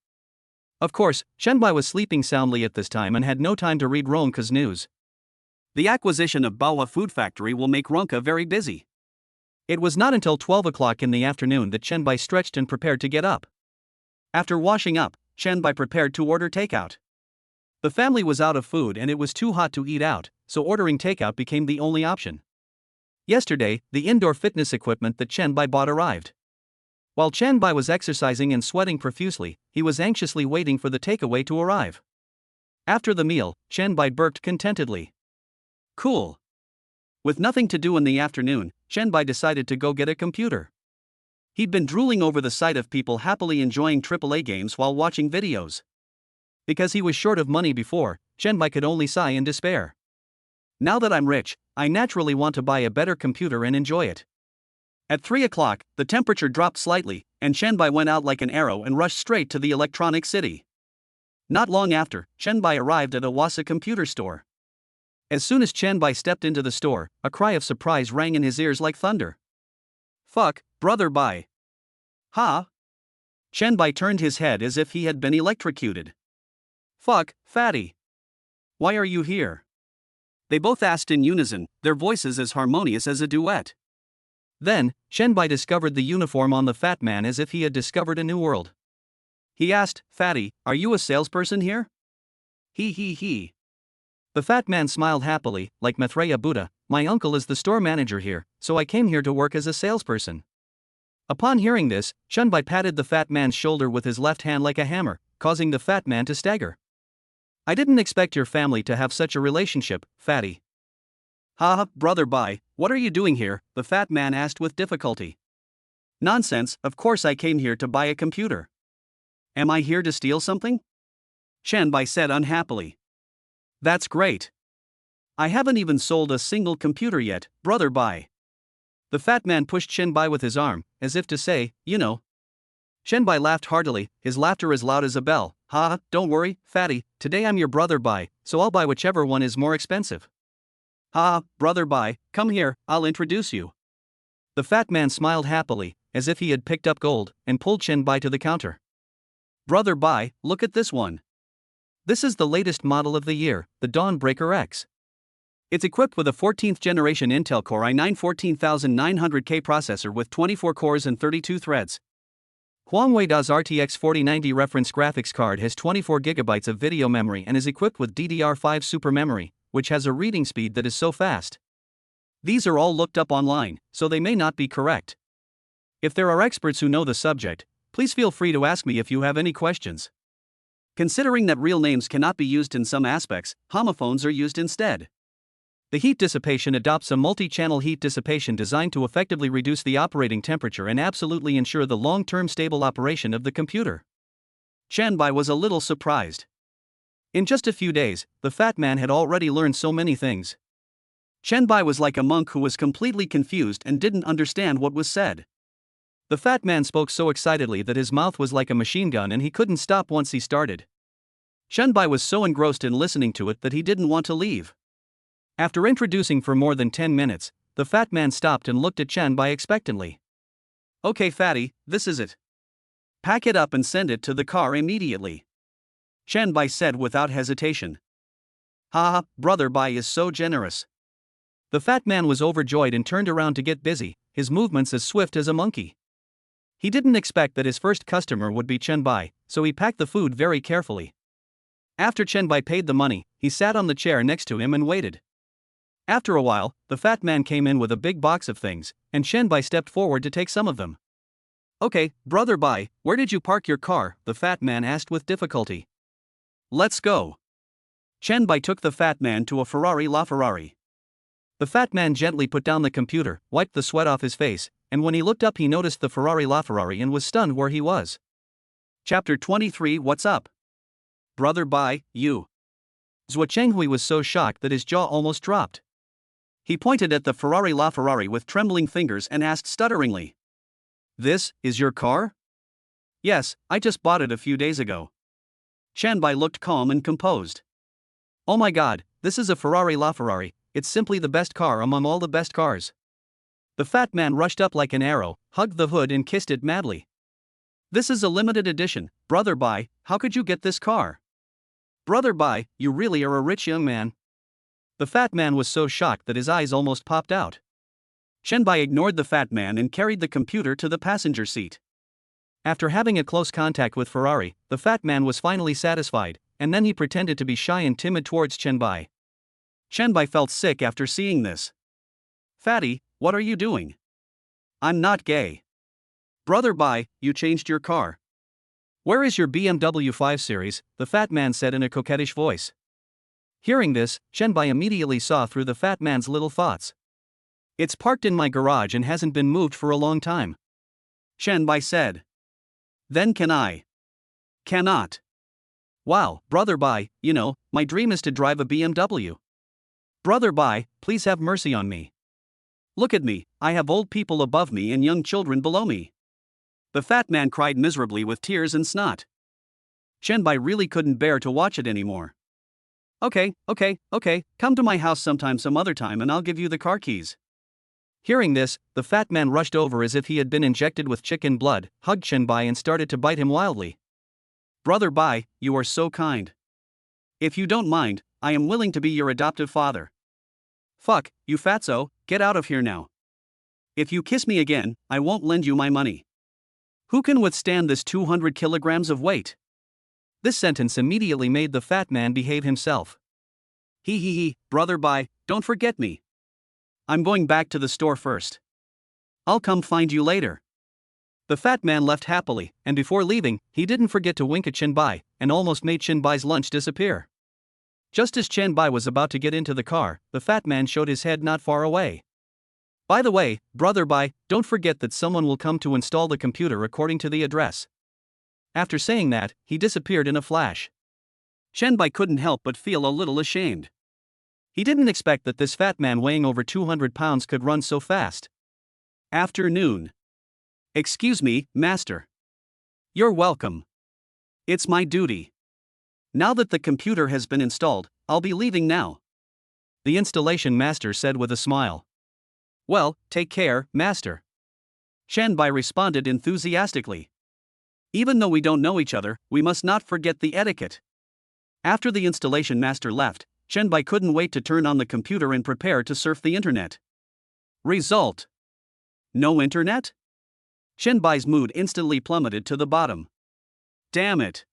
Of course, Chen Bai was sleeping soundly at this time and had no time to read Ronka's news. The acquisition of Baoa Food Factory will make Ronka very busy. It was not until 12 o'clock in the afternoon that Chen Bai stretched and prepared to get up. After washing up, Chen Bai prepared to order takeout. The family was out of food and it was too hot to eat out, so ordering takeout became the only option. Yesterday, the indoor fitness equipment that Chen Bai bought arrived. While Chen Bai was exercising and sweating profusely, he was anxiously waiting for the takeaway to arrive. After the meal, Chen Bai burped contentedly. Cool. With nothing to do in the afternoon, Chen Bai decided to go get a computer. He'd been drooling over the sight of people happily enjoying AAA games while watching videos. Because he was short of money before, Chen Bai could only sigh in despair. Now that I'm rich, I naturally want to buy a better computer and enjoy it. At 3 o'clock, the temperature dropped slightly, and Chen Bai went out like an arrow and rushed straight to the electronic city. Not long after, Chen Bai arrived at a Wasa computer store. As soon as Chen Bai stepped into the store, a cry of surprise rang in his ears like thunder. Fuck, brother Bai. Huh? Chen Bai turned his head as if he had been electrocuted. Fuck, fatty. Why are you here? They both asked in unison, their voices as harmonious as a duet. Then, Chen Bai discovered the uniform on the fat man as if he had discovered a new world. He asked, Fatty, are you a salesperson here? He. The fat man smiled happily, like Maitreya Buddha, my uncle is the store manager here, so I came here to work as a salesperson. Upon hearing this, Chen Bai patted the fat man's shoulder with his left hand like a hammer, causing the fat man to stagger. I didn't expect your family to have such a relationship, fatty. Ha, brother Bai, what are you doing here? The fat man asked with difficulty. Nonsense, of course I came here to buy a computer. Am I here to steal something? Chen Bai said unhappily. That's great. I haven't even sold a single computer yet, brother Bai. The fat man pushed Chen Bai with his arm, as if to say, you know. Chen Bai laughed heartily, his laughter as loud as a bell. Ha, don't worry, fatty, today I'm your brother Bai, so I'll buy whichever one is more expensive. Ha, brother Bai, come here, I'll introduce you. The fat man smiled happily, as if he had picked up gold, and pulled Chen Bai to the counter. Brother Bai, look at this one. This is the latest model of the year, the Dawnbreaker X. It's equipped with a 14th generation Intel Core i9 14900K processor with 24 cores and 32 threads. Huawei's RTX 4090 reference graphics card has 24GB of video memory and is equipped with DDR5 super memory, which has a reading speed that is so fast. These are all looked up online, so they may not be correct. If there are experts who know the subject, please feel free to ask me if you have any questions. Considering that real names cannot be used in some aspects, homophones are used instead. The heat dissipation adopts a multi-channel heat dissipation designed to effectively reduce the operating temperature and absolutely ensure the long-term stable operation of the computer. Chen Bai was a little surprised. In just a few days, the fat man had already learned so many things. Chen Bai was like a monk who was completely confused and didn't understand what was said. The fat man spoke so excitedly that his mouth was like a machine gun and he couldn't stop once he started. Chen Bai was so engrossed in listening to it that he didn't want to leave. After introducing for more than 10 minutes, the fat man stopped and looked at Chen Bai expectantly. Okay fatty, this is it. Pack it up and send it to the car immediately. Chen Bai said without hesitation. Ha, brother Bai is so generous. The fat man was overjoyed and turned around to get busy, his movements as swift as a monkey. He didn't expect that his first customer would be Chen Bai, so he packed the food very carefully. After Chen Bai paid the money, he sat on the chair next to him and waited. After a while, the fat man came in with a big box of things, and Chen Bai stepped forward to take some of them. Okay, brother Bai, where did you park your car? The fat man asked with difficulty. Let's go. Chen Bai took the fat man to a Ferrari LaFerrari. The fat man gently put down the computer, wiped the sweat off his face, and when he looked up he noticed the Ferrari LaFerrari and was stunned where he was. Chapter 23. What's up? Brother Bai, you. Zhou Chenghui was so shocked that his jaw almost dropped. He pointed at the Ferrari LaFerrari with trembling fingers and asked stutteringly. This is your car? Yes, I just bought it a few days ago. Chen Bai looked calm and composed. Oh my god, this is a Ferrari LaFerrari, it's simply the best car among all the best cars. The fat man rushed up like an arrow, hugged the hood and kissed it madly. This is a limited edition, brother Bai, how could you get this car? Brother Bai, you really are a rich young man. The fat man was so shocked that his eyes almost popped out. Chen Bai ignored the fat man and carried the computer to the passenger seat. After having a close contact with Ferrari, the fat man was finally satisfied, and then he pretended to be shy and timid towards Chen Bai. Chen Bai felt sick after seeing this. Fatty, what are you doing? I'm not gay. Brother Bai, you changed your car. Where is your BMW 5 Series? The fat man said in a coquettish voice. Hearing this, Chen Bai immediately saw through the fat man's little thoughts. It's parked in my garage and hasn't been moved for a long time. Chen Bai said. Then can I? Cannot. Wow, brother Bai, you know, my dream is to drive a BMW. Brother Bai, please have mercy on me. Look at me, I have old people above me and young children below me. The fat man cried miserably with tears and snot. Chen Bai really couldn't bear to watch it anymore. Okay, come to my house sometime some other time and I'll give you the car keys. Hearing this, the fat man rushed over as if he had been injected with chicken blood, hugged Chen Bai and started to bite him wildly. Brother Bai, you are so kind. If you don't mind, I am willing to be your adoptive father. Fuck, you fatso, get out of here now. If you kiss me again, I won't lend you my money. Who can withstand this 200 kilograms of weight? This sentence immediately made the fat man behave himself. He, brother Bai, don't forget me. I'm going back to the store first. I'll come find you later. The fat man left happily, and before leaving, he didn't forget to wink at Chen Bai, and almost made Chen Bai's lunch disappear. Just as Chen Bai was about to get into the car, the fat man showed his head not far away. By the way, brother Bai, don't forget that someone will come to install the computer according to the address. After saying that, he disappeared in a flash. Chen Bai couldn't help but feel a little ashamed. He didn't expect that this fat man weighing over 200 pounds could run so fast. Afternoon. Excuse me, master. You're welcome. It's my duty. Now that the computer has been installed, I'll be leaving now. The installation master said with a smile. Well, take care, master. Chen Bai responded enthusiastically. Even though we don't know each other, we must not forget the etiquette. After the installation master left, Chen Bai couldn't wait to turn on the computer and prepare to surf the internet. Result. No internet? Chen Bai's mood instantly plummeted to the bottom. Damn it.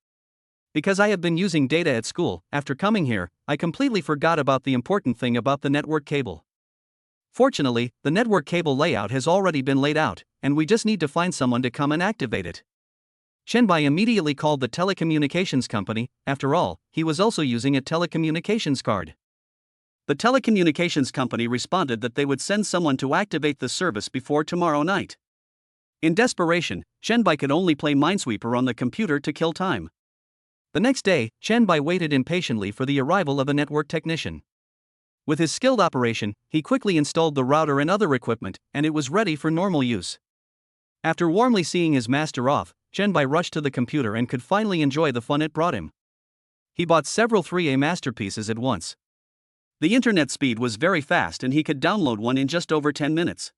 Because I have been using data at school, after coming here, I completely forgot about the important thing about the network cable. Fortunately, the network cable layout has already been laid out, and we just need to find someone to come and activate it. Chen Bai immediately called the telecommunications company. After all, he was also using a telecommunications card. The telecommunications company responded that they would send someone to activate the service before tomorrow night. In desperation, Chen Bai could only play Minesweeper on the computer to kill time. The next day, Chen Bai waited impatiently for the arrival of a network technician. With his skilled operation, he quickly installed the router and other equipment, and it was ready for normal use. After warmly seeing his master off, Chen Bai rushed to the computer and could finally enjoy the fun it brought him. He bought several 3A masterpieces at once. The internet speed was very fast and he could download one in just over 10 minutes.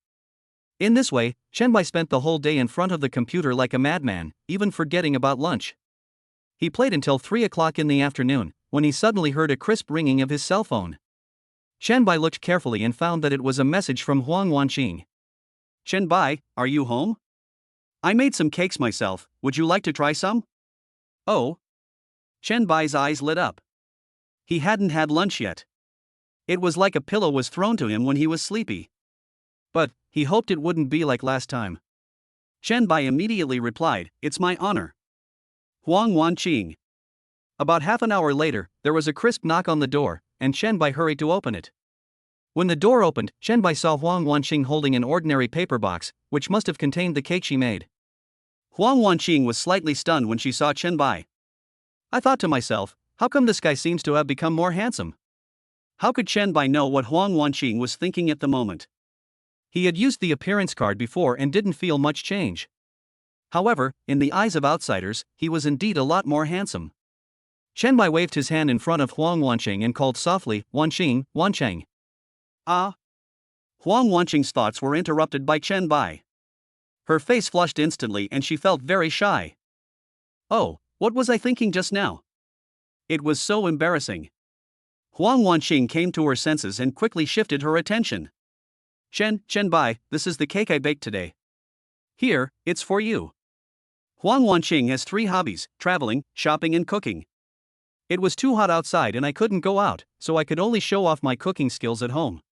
In this way, Chen Bai spent the whole day in front of the computer like a madman, even forgetting about lunch. He played until 3 o'clock in the afternoon, when he suddenly heard a crisp ringing of his cell phone. Chen Bai looked carefully and found that it was a message from Huang Wanqing. Chen Bai, are you home? I made some cakes myself, would you like to try some? Oh. Chen Bai's eyes lit up. He hadn't had lunch yet. It was like a pillow was thrown to him when he was sleepy. But he hoped it wouldn't be like last time. Chen Bai immediately replied, "It's my honor." Huang Wanqing. About half an hour later, there was a crisp knock on the door, and Chen Bai hurried to open it. When the door opened, Chen Bai saw Huang Wanqing holding an ordinary paper box, which must have contained the cake she made. Huang Wanqing was slightly stunned when she saw Chen Bai. I thought to myself, how come this guy seems to have become more handsome? How could Chen Bai know what Huang Wanqing was thinking at the moment? He had used the appearance card before and didn't feel much change. However, in the eyes of outsiders, he was indeed a lot more handsome. Chen Bai waved his hand in front of Huang Wanqing and called softly, "Wanqing, Wancheng." Ah! Huang Wanqing's thoughts were interrupted by Chen Bai. Her face flushed instantly and she felt very shy. Oh, what was I thinking just now? It was so embarrassing. Huang Wanqing came to her senses and quickly shifted her attention. Chen Bai, this is the cake I baked today. Here, it's for you. Huang Wanqing has 3 hobbies: traveling, shopping, and cooking. It was too hot outside and I couldn't go out, so I could only show off my cooking skills at home.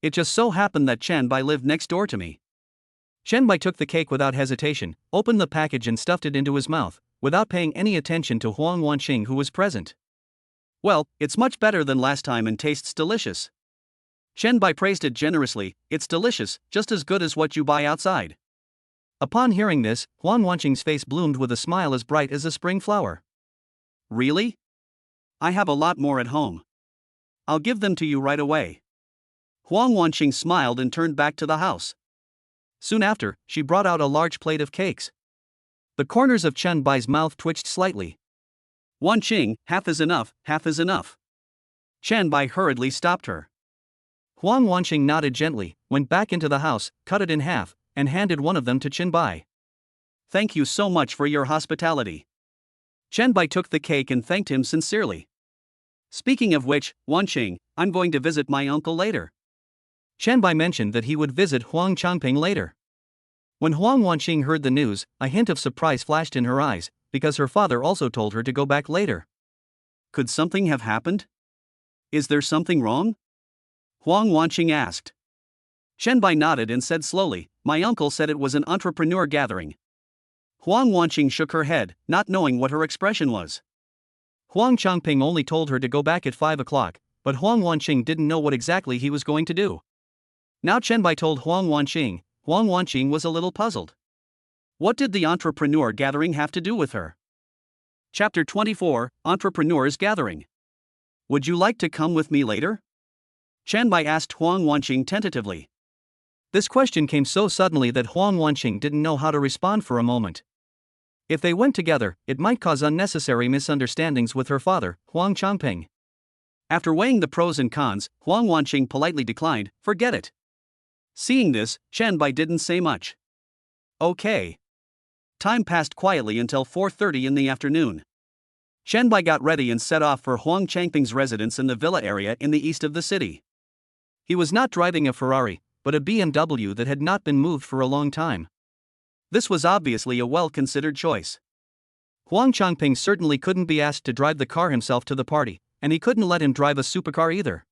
It just so happened that Chen Bai lived next door to me. Chen Bai took the cake without hesitation, opened the package and stuffed it into his mouth, without paying any attention to Huang Wanqing who was present. Well, it's much better than last time and tastes delicious. Chen Bai praised it generously. It's delicious, just as good as what you buy outside. Upon hearing this, Huang Wanqing's face bloomed with a smile as bright as a spring flower. Really? I have a lot more at home. I'll give them to you right away. Huang Wanqing smiled and turned back to the house. Soon after, she brought out a large plate of cakes. The corners of Chen Bai's mouth twitched slightly. Wanqing, half is enough, half is enough. Chen Bai hurriedly stopped her. Huang Wanqing nodded gently, went back into the house, cut it in half, and handed one of them to Chen Bai. Thank you so much for your hospitality. Chen Bai took the cake and thanked him sincerely. Speaking of which, Wanqing, I'm going to visit my uncle later. Chen Bai mentioned that he would visit Huang Changping later. When Huang Wanqing heard the news, a hint of surprise flashed in her eyes, because her father also told her to go back later. Could something have happened? Is there something wrong? Huang Wanqing asked. Chen Bai nodded and said slowly, my uncle said it was an entrepreneur gathering. Huang Wanqing shook her head, not knowing what her expression was. Huang Changping only told her to go back at 5 o'clock, but Huang Wanqing didn't know what exactly he was going to do. Now Chen Bai told Huang Wanqing. Huang Wanqing was a little puzzled. What did the entrepreneur gathering have to do with her? Chapter 24, Entrepreneurs Gathering. Would you like to come with me later? Chen Bai asked Huang Wanqing tentatively. This question came so suddenly that Huang Wanqing didn't know how to respond for a moment. If they went together, it might cause unnecessary misunderstandings with her father, Huang Changping. After weighing the pros and cons, Huang Wanqing politely declined, forget it. Seeing this, Chen Bai didn't say much. Okay. Time passed quietly until 4:30 in the afternoon. Chen Bai got ready and set off for Huang Changping's residence in the villa area in the east of the city. He was not driving a Ferrari, but a BMW that had not been moved for a long time. This was obviously a well-considered choice. Huang Changping certainly couldn't be asked to drive the car himself to the party, and he couldn't let him drive a supercar either.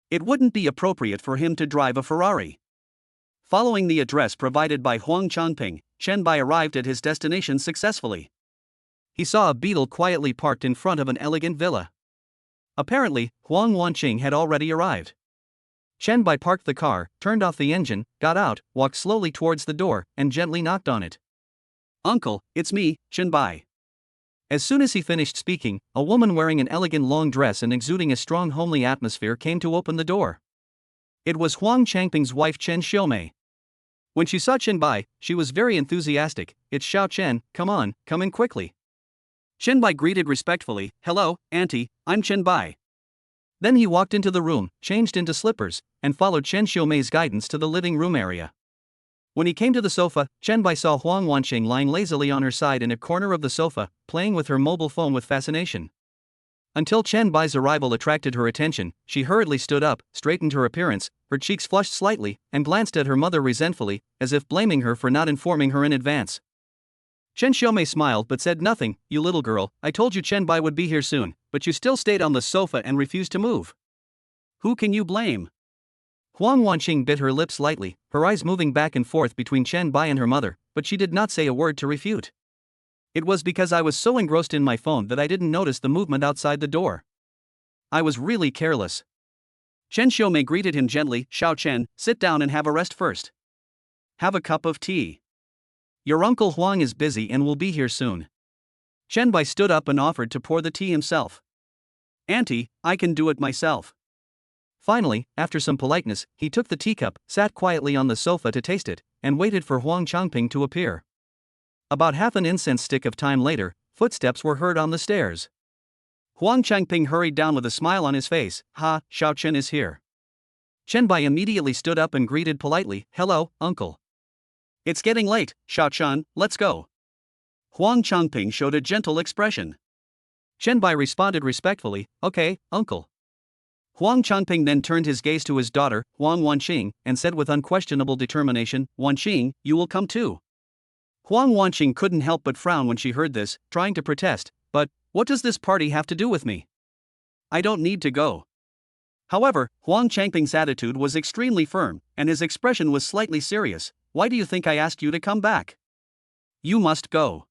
It wouldn't be appropriate for him to drive a Ferrari. Following the address provided by Huang Changping, Chen Bai arrived at his destination successfully. He saw a Beetle quietly parked in front of an elegant villa. Apparently, Huang Wanqing had already arrived. Chen Bai parked the car, turned off the engine, got out, walked slowly towards the door, and gently knocked on it. Uncle, it's me, Chen Bai. As soon as he finished speaking, a woman wearing an elegant long dress and exuding a strong homely atmosphere came to open the door. It was Huang Changping's wife Chen Xiaomei. When she saw Chen Bai, she was very enthusiastic. It's Xiao Chen, come on, come in quickly. Chen Bai greeted respectfully, hello, auntie, I'm Chen Bai. Then he walked into the room, changed into slippers, and followed Chen Xiaomei's guidance to the living room area. When he came to the sofa, Chen Bai saw Huang Wanqing lying lazily on her side in a corner of the sofa, playing with her mobile phone with fascination. Until Chen Bai's arrival attracted her attention, she hurriedly stood up, straightened her appearance, her cheeks flushed slightly, and glanced at her mother resentfully, as if blaming her for not informing her in advance. Chen Xiaomei smiled but said nothing. You little girl, I told you Chen Bai would be here soon, but you still stayed on the sofa and refused to move. Who can you blame? Huang Wanqing bit her lip slightly, her eyes moving back and forth between Chen Bai and her mother, but she did not say a word to refute. It was because I was so engrossed in my phone that I didn't notice the movement outside the door. I was really careless. Chen Xiaomei greeted him gently. Xiao Chen, sit down and have a rest first. Have a cup of tea. Your uncle Huang is busy and will be here soon. Chen Bai stood up and offered to pour the tea himself. Auntie, I can do it myself. Finally, after some politeness, he took the teacup, sat quietly on the sofa to taste it, and waited for Huang Changping to appear. About half an incense stick of time later, footsteps were heard on the stairs. Huang Changping hurried down with a smile on his face. Ha, Xiao Chen is here. Chen Bai immediately stood up and greeted politely. Hello, uncle. It's getting late, Xiao Chen, let's go. Huang Changping showed a gentle expression. Chen Bai responded respectfully, okay, uncle. Huang Changping then turned his gaze to his daughter, Huang Wanqing, and said with unquestionable determination, Wanqing, you will come too. Huang Wanqing couldn't help but frown when she heard this, trying to protest, but, what does this party have to do with me? I don't need to go. However, Huang Changping's attitude was extremely firm, and his expression was slightly serious. Why do you think I asked you to come back? You must go.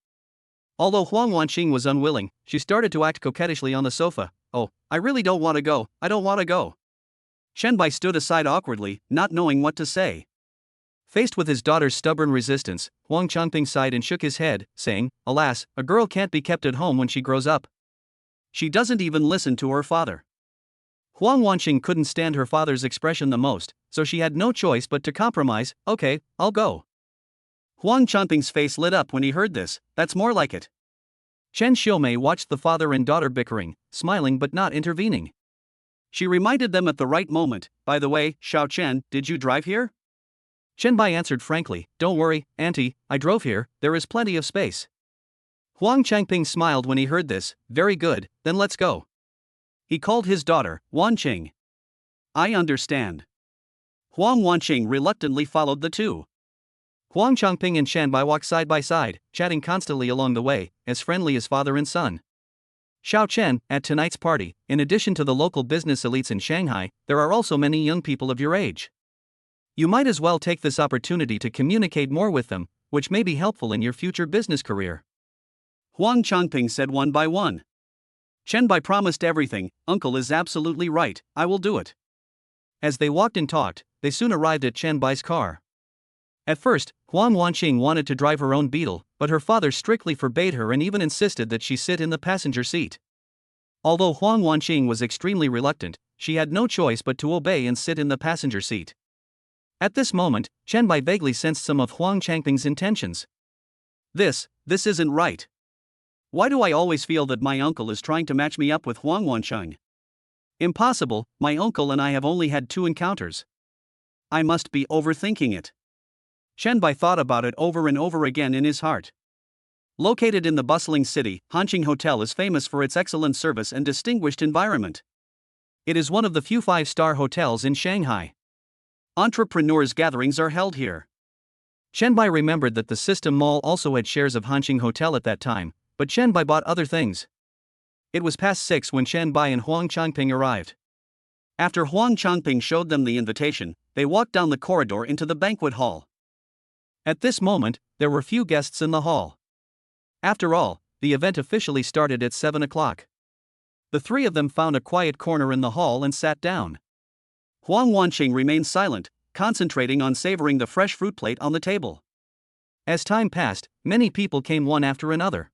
Although Huang Wanqing was unwilling, she started to act coquettishly on the sofa. Oh, I really don't want to go, I don't want to go. Chen Bai stood aside awkwardly, not knowing what to say. Faced with his daughter's stubborn resistance, Huang Changping sighed and shook his head, saying, alas, a girl can't be kept at home when she grows up. She doesn't even listen to her father. Huang Wanqing couldn't stand her father's expression the most, so she had no choice but to compromise. Okay, I'll go. Huang Changping's face lit up when he heard this. That's more like it. Chen Xiaomei watched the father and daughter bickering, smiling but not intervening. She reminded them at the right moment, by the way, Xiao Chen, did you drive here? Chen Bai answered frankly, don't worry, auntie, I drove here, there is plenty of space. Huang Changping smiled when he heard this. Very good, then let's go. He called his daughter, Wanqing. I understand. Huang Wanqing reluctantly followed the two. Huang Changping and Chen Bai walked side by side, chatting constantly along the way, as friendly as father and son. Xiao Chen, at tonight's party, in addition to the local business elites in Shanghai, there are also many young people of your age. You might as well take this opportunity to communicate more with them, which may be helpful in your future business career. Huang Changping said one by one. Chen Bai promised everything. Uncle is absolutely right, I will do it. As they walked and talked, they soon arrived at Chen Bai's car. At first, Huang Wanqing wanted to drive her own Beetle, but her father strictly forbade her and even insisted that she sit in the passenger seat. Although Huang Wanqing was extremely reluctant, she had no choice but to obey and sit in the passenger seat. At this moment, Chen Bai vaguely sensed some of Huang Changping's intentions. This isn't right. Why do I always feel that my uncle is trying to match me up with Huang Wanqing? Impossible, my uncle and I have only had 2 encounters. I must be overthinking it. Chen Bai thought about it over and over again in his heart. Located in the bustling city, Hanqing Hotel is famous for its excellent service and distinguished environment. It is one of the few 5-star hotels in Shanghai. Entrepreneurs' gatherings are held here. Chen Bai remembered that the System Mall also had shares of Hanqing Hotel at that time, but Chen Bai bought other things. It was past 6 when Chen Bai and Huang Changping arrived. After Huang Changping showed them the invitation, they walked down the corridor into the banquet hall. At this moment, there were few guests in the hall. After all, the event officially started at 7 o'clock. The 3 of them found a quiet corner in the hall and sat down. Huang Wanqing remained silent, concentrating on savoring the fresh fruit plate on the table. As time passed, many people came one after another.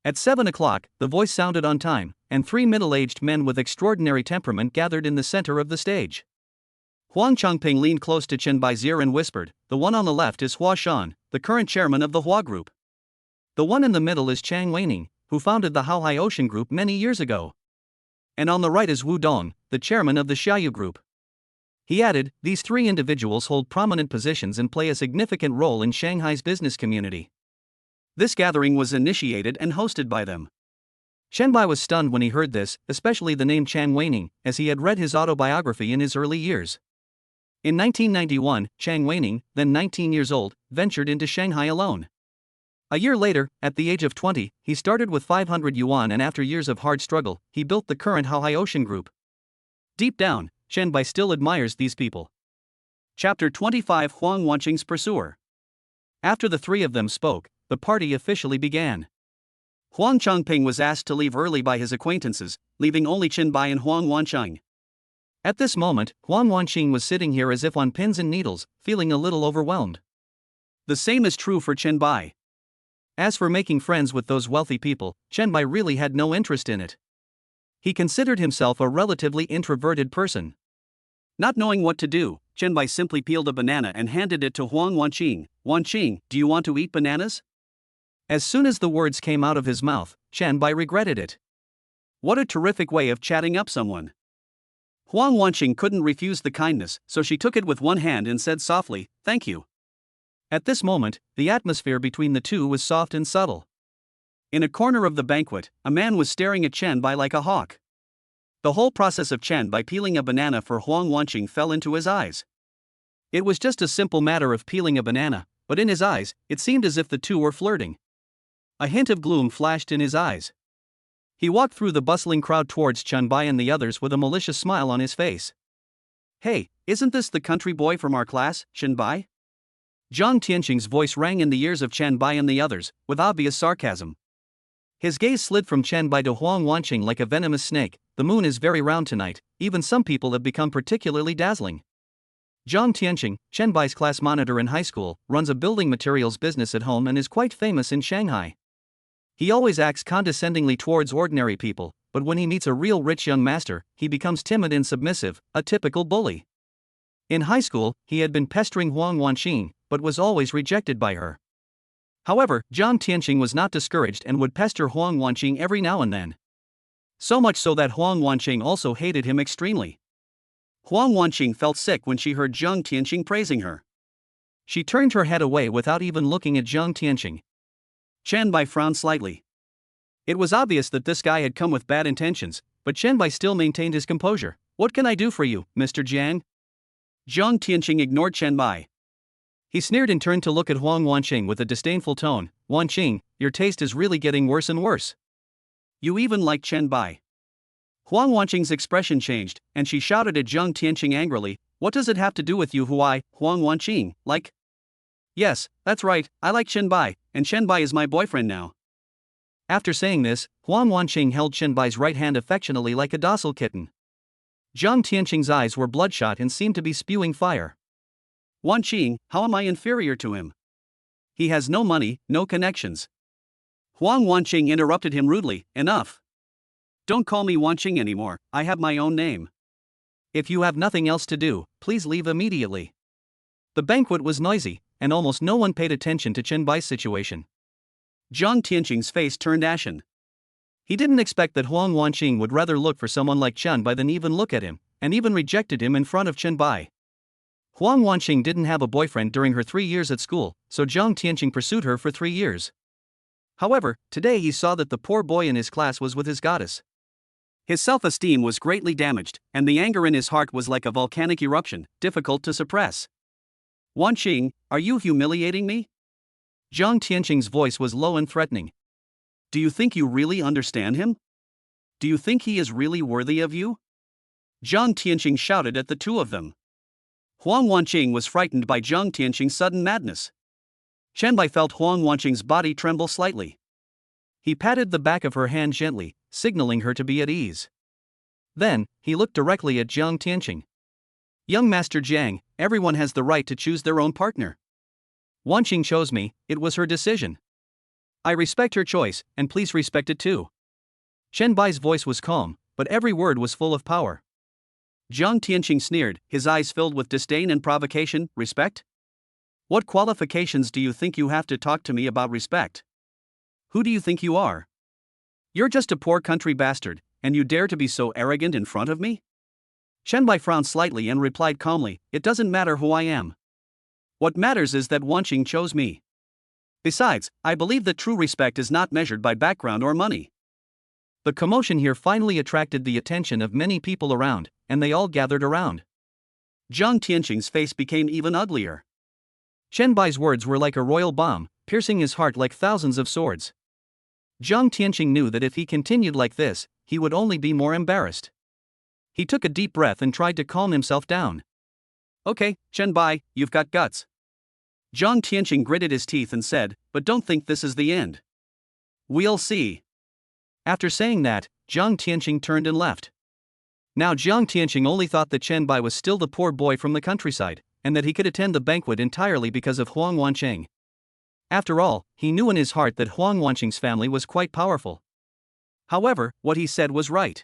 At 7 o'clock, the voice sounded on time, and 3 middle-aged men with extraordinary temperament gathered in the center of the stage. Huang Changping leaned close to Chen Bai's ear and whispered, the one on the left is Hua Shan, the current chairman of the Hua Group. The one in the middle is Chang Weining, who founded the Haohai Ocean Group many years ago. And on the right is Wu Dong, the chairman of the Xiaoyu Group. He added, these 3 individuals hold prominent positions and play a significant role in Shanghai's business community. This gathering was initiated and hosted by them. Chen Bai was stunned when he heard this, especially the name Chang Weining, as he had read his autobiography in his early years. In 1991, Chang Weining, then 19 years old, ventured into Shanghai alone. A year later, at the age of 20, he started with 500 yuan and after years of hard struggle, he built the current Haohai Ocean Group. Deep down, Chen Bai still admires these people. Chapter 25 Huang Wanqing's Pursuer. After the three of them spoke, the party officially began. Huang Changping was asked to leave early by his acquaintances, leaving only Chen Bai and Huang Wanqing. At this moment, Huang Wanqing was sitting here as if on pins and needles, feeling a little overwhelmed. The same is true for Chen Bai. As for making friends with those wealthy people, Chen Bai really had no interest in it. He considered himself a relatively introverted person. Not knowing what to do, Chen Bai simply peeled a banana and handed it to Huang Wanqing. "Wanqing, do you want to eat bananas?" As soon as the words came out of his mouth, Chen Bai regretted it. What a terrific way of chatting up someone. Huang Wanqing couldn't refuse the kindness, so she took it with one hand and said softly, "Thank you." At this moment, the atmosphere between the two was soft and subtle. In a corner of the banquet, a man was staring at Chen Bai like a hawk. The whole process of Chen Bai peeling a banana for Huang Wanqing fell into his eyes. It was just a simple matter of peeling a banana, but in his eyes, it seemed as if the two were flirting. A hint of gloom flashed in his eyes. He walked through the bustling crowd towards Chen Bai and the others with a malicious smile on his face. "Hey, isn't this the country boy from our class, Chen Bai?" Zhang Tianqing's voice rang in the ears of Chen Bai and the others, with obvious sarcasm. His gaze slid from Chen Bai to Huang Wanqing like a venomous snake. "The moon is very round tonight, even some people have become particularly dazzling." Zhang Tianqing, Chen Bai's class monitor in high school, runs a building materials business at home and is quite famous in Shanghai. He always acts condescendingly towards ordinary people, but when he meets a real rich young master, he becomes timid and submissive, a typical bully. In high school, he had been pestering Huang Wanqing, but was always rejected by her. However, Zhang Tianqing was not discouraged and would pester Huang Wanqing every now and then. So much so that Huang Wanqing also hated him extremely. Huang Wanqing felt sick when she heard Zhang Tianqing praising her. She turned her head away without even looking at Zhang Tianqing. Chen Bai frowned slightly. It was obvious that this guy had come with bad intentions, but Chen Bai still maintained his composure. "What can I do for you, Mr. Jiang?" Zhang Tianqing ignored Chen Bai. He sneered and turned to look at Huang Wanqing with a disdainful tone. "Wanqing, your taste is really getting worse and worse. You even like Chen Bai." Huang Wanqing's expression changed, and she shouted at Zhang Tianqing angrily, "What does it have to do with you who I, Huang Wanqing, like?" "Yes, that's right, I like Chen Bai, and Chen Bai is my boyfriend now." After saying this, Huang Wanqing held Chen Bai's right hand affectionately like a docile kitten. Zhang Tianqing's eyes were bloodshot and seemed to be spewing fire. "Wanqing, how am I inferior to him? He has no money, no connections." Huang Wanqing interrupted him rudely, "Enough. Don't call me Wanqing anymore, I have my own name. If you have nothing else to do, please leave immediately." The banquet was noisy, and almost no one paid attention to Chen Bai's situation. Zhang Tianqing's face turned ashen. He didn't expect that Huang Wanqing would rather look for someone like Chen Bai than even look at him, and even rejected him in front of Chen Bai. Huang Wanqing didn't have a boyfriend during her 3 years at school, so Zhang Tianqing pursued her for 3 years. However, today he saw that the poor boy in his class was with his goddess. His self-esteem was greatly damaged, and the anger in his heart was like a volcanic eruption, difficult to suppress. "Wanqing, are you humiliating me?" Zhang Tianqing's voice was low and threatening. "Do you think you really understand him? Do you think he is really worthy of you?" Zhang Tianqing shouted at the two of them. Huang Wanqing was frightened by Zhang Tianqing's sudden madness. Chen Bai felt Huang Wanqing's body tremble slightly. He patted the back of her hand gently, signaling her to be at ease. Then, he looked directly at Zhang Tianqing. "Young Master Jiang, everyone has the right to choose their own partner. Wanqing chose me, it was her decision. I respect her choice, and please respect it too." Chen Bai's voice was calm, but every word was full of power. Zhang Tianqing sneered, his eyes filled with disdain and provocation. "Respect? What qualifications do you think you have to talk to me about respect? Who do you think you are? You're just a poor country bastard, and you dare to be so arrogant in front of me?" Chen Bai frowned slightly and replied calmly, "It doesn't matter who I am. What matters is that Wanqing chose me. Besides, I believe that true respect is not measured by background or money." The commotion here finally attracted the attention of many people around, and they all gathered around. Zhang Tianqing's face became even uglier. Chen Bai's words were like a royal bomb, piercing his heart like thousands of swords. Zhang Tianqing knew that if he continued like this, he would only be more embarrassed. He took a deep breath and tried to calm himself down. Okay, Chen Bai, you've got guts. Jiang Tianqing gritted his teeth and said, but don't think this is the end. We'll see. After saying that, Jiang Tianqing turned and left. Now Jiang Tianqing only thought that Chen Bai was still the poor boy from the countryside, and that he could attend the banquet entirely because of Huang Wanqing. After all, he knew in his heart that Huang Wanqing's family was quite powerful. However, what he said was right.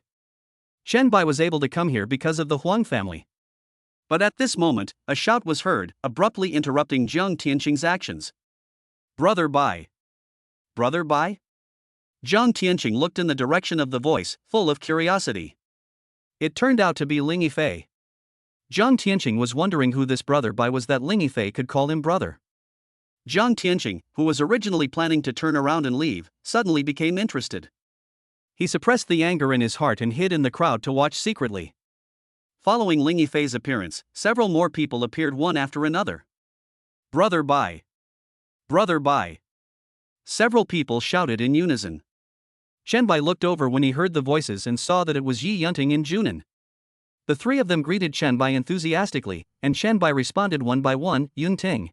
Chen Bai was able to come here because of the Huang family. But at this moment, a shout was heard, abruptly interrupting Jiang Tianqing's actions. Brother Bai. Brother Bai? Jiang Tianqing looked in the direction of the voice, full of curiosity. It turned out to be Ling Yifei. Jiang Tianqing was wondering who this brother Bai was that Ling Yifei could call him brother. Jiang Tianqing, who was originally planning to turn around and leave, suddenly became interested. He suppressed the anger in his heart and hid in the crowd to watch secretly. Following Ling Yifei's appearance, several more people appeared one after another. Brother Bai. Brother Bai. Several people shouted in unison. Chen Bai looked over when he heard the voices and saw that it was Yi Yunting and Junin. The three of them greeted Chen Bai enthusiastically, and Chen Bai responded one by one, Yunting.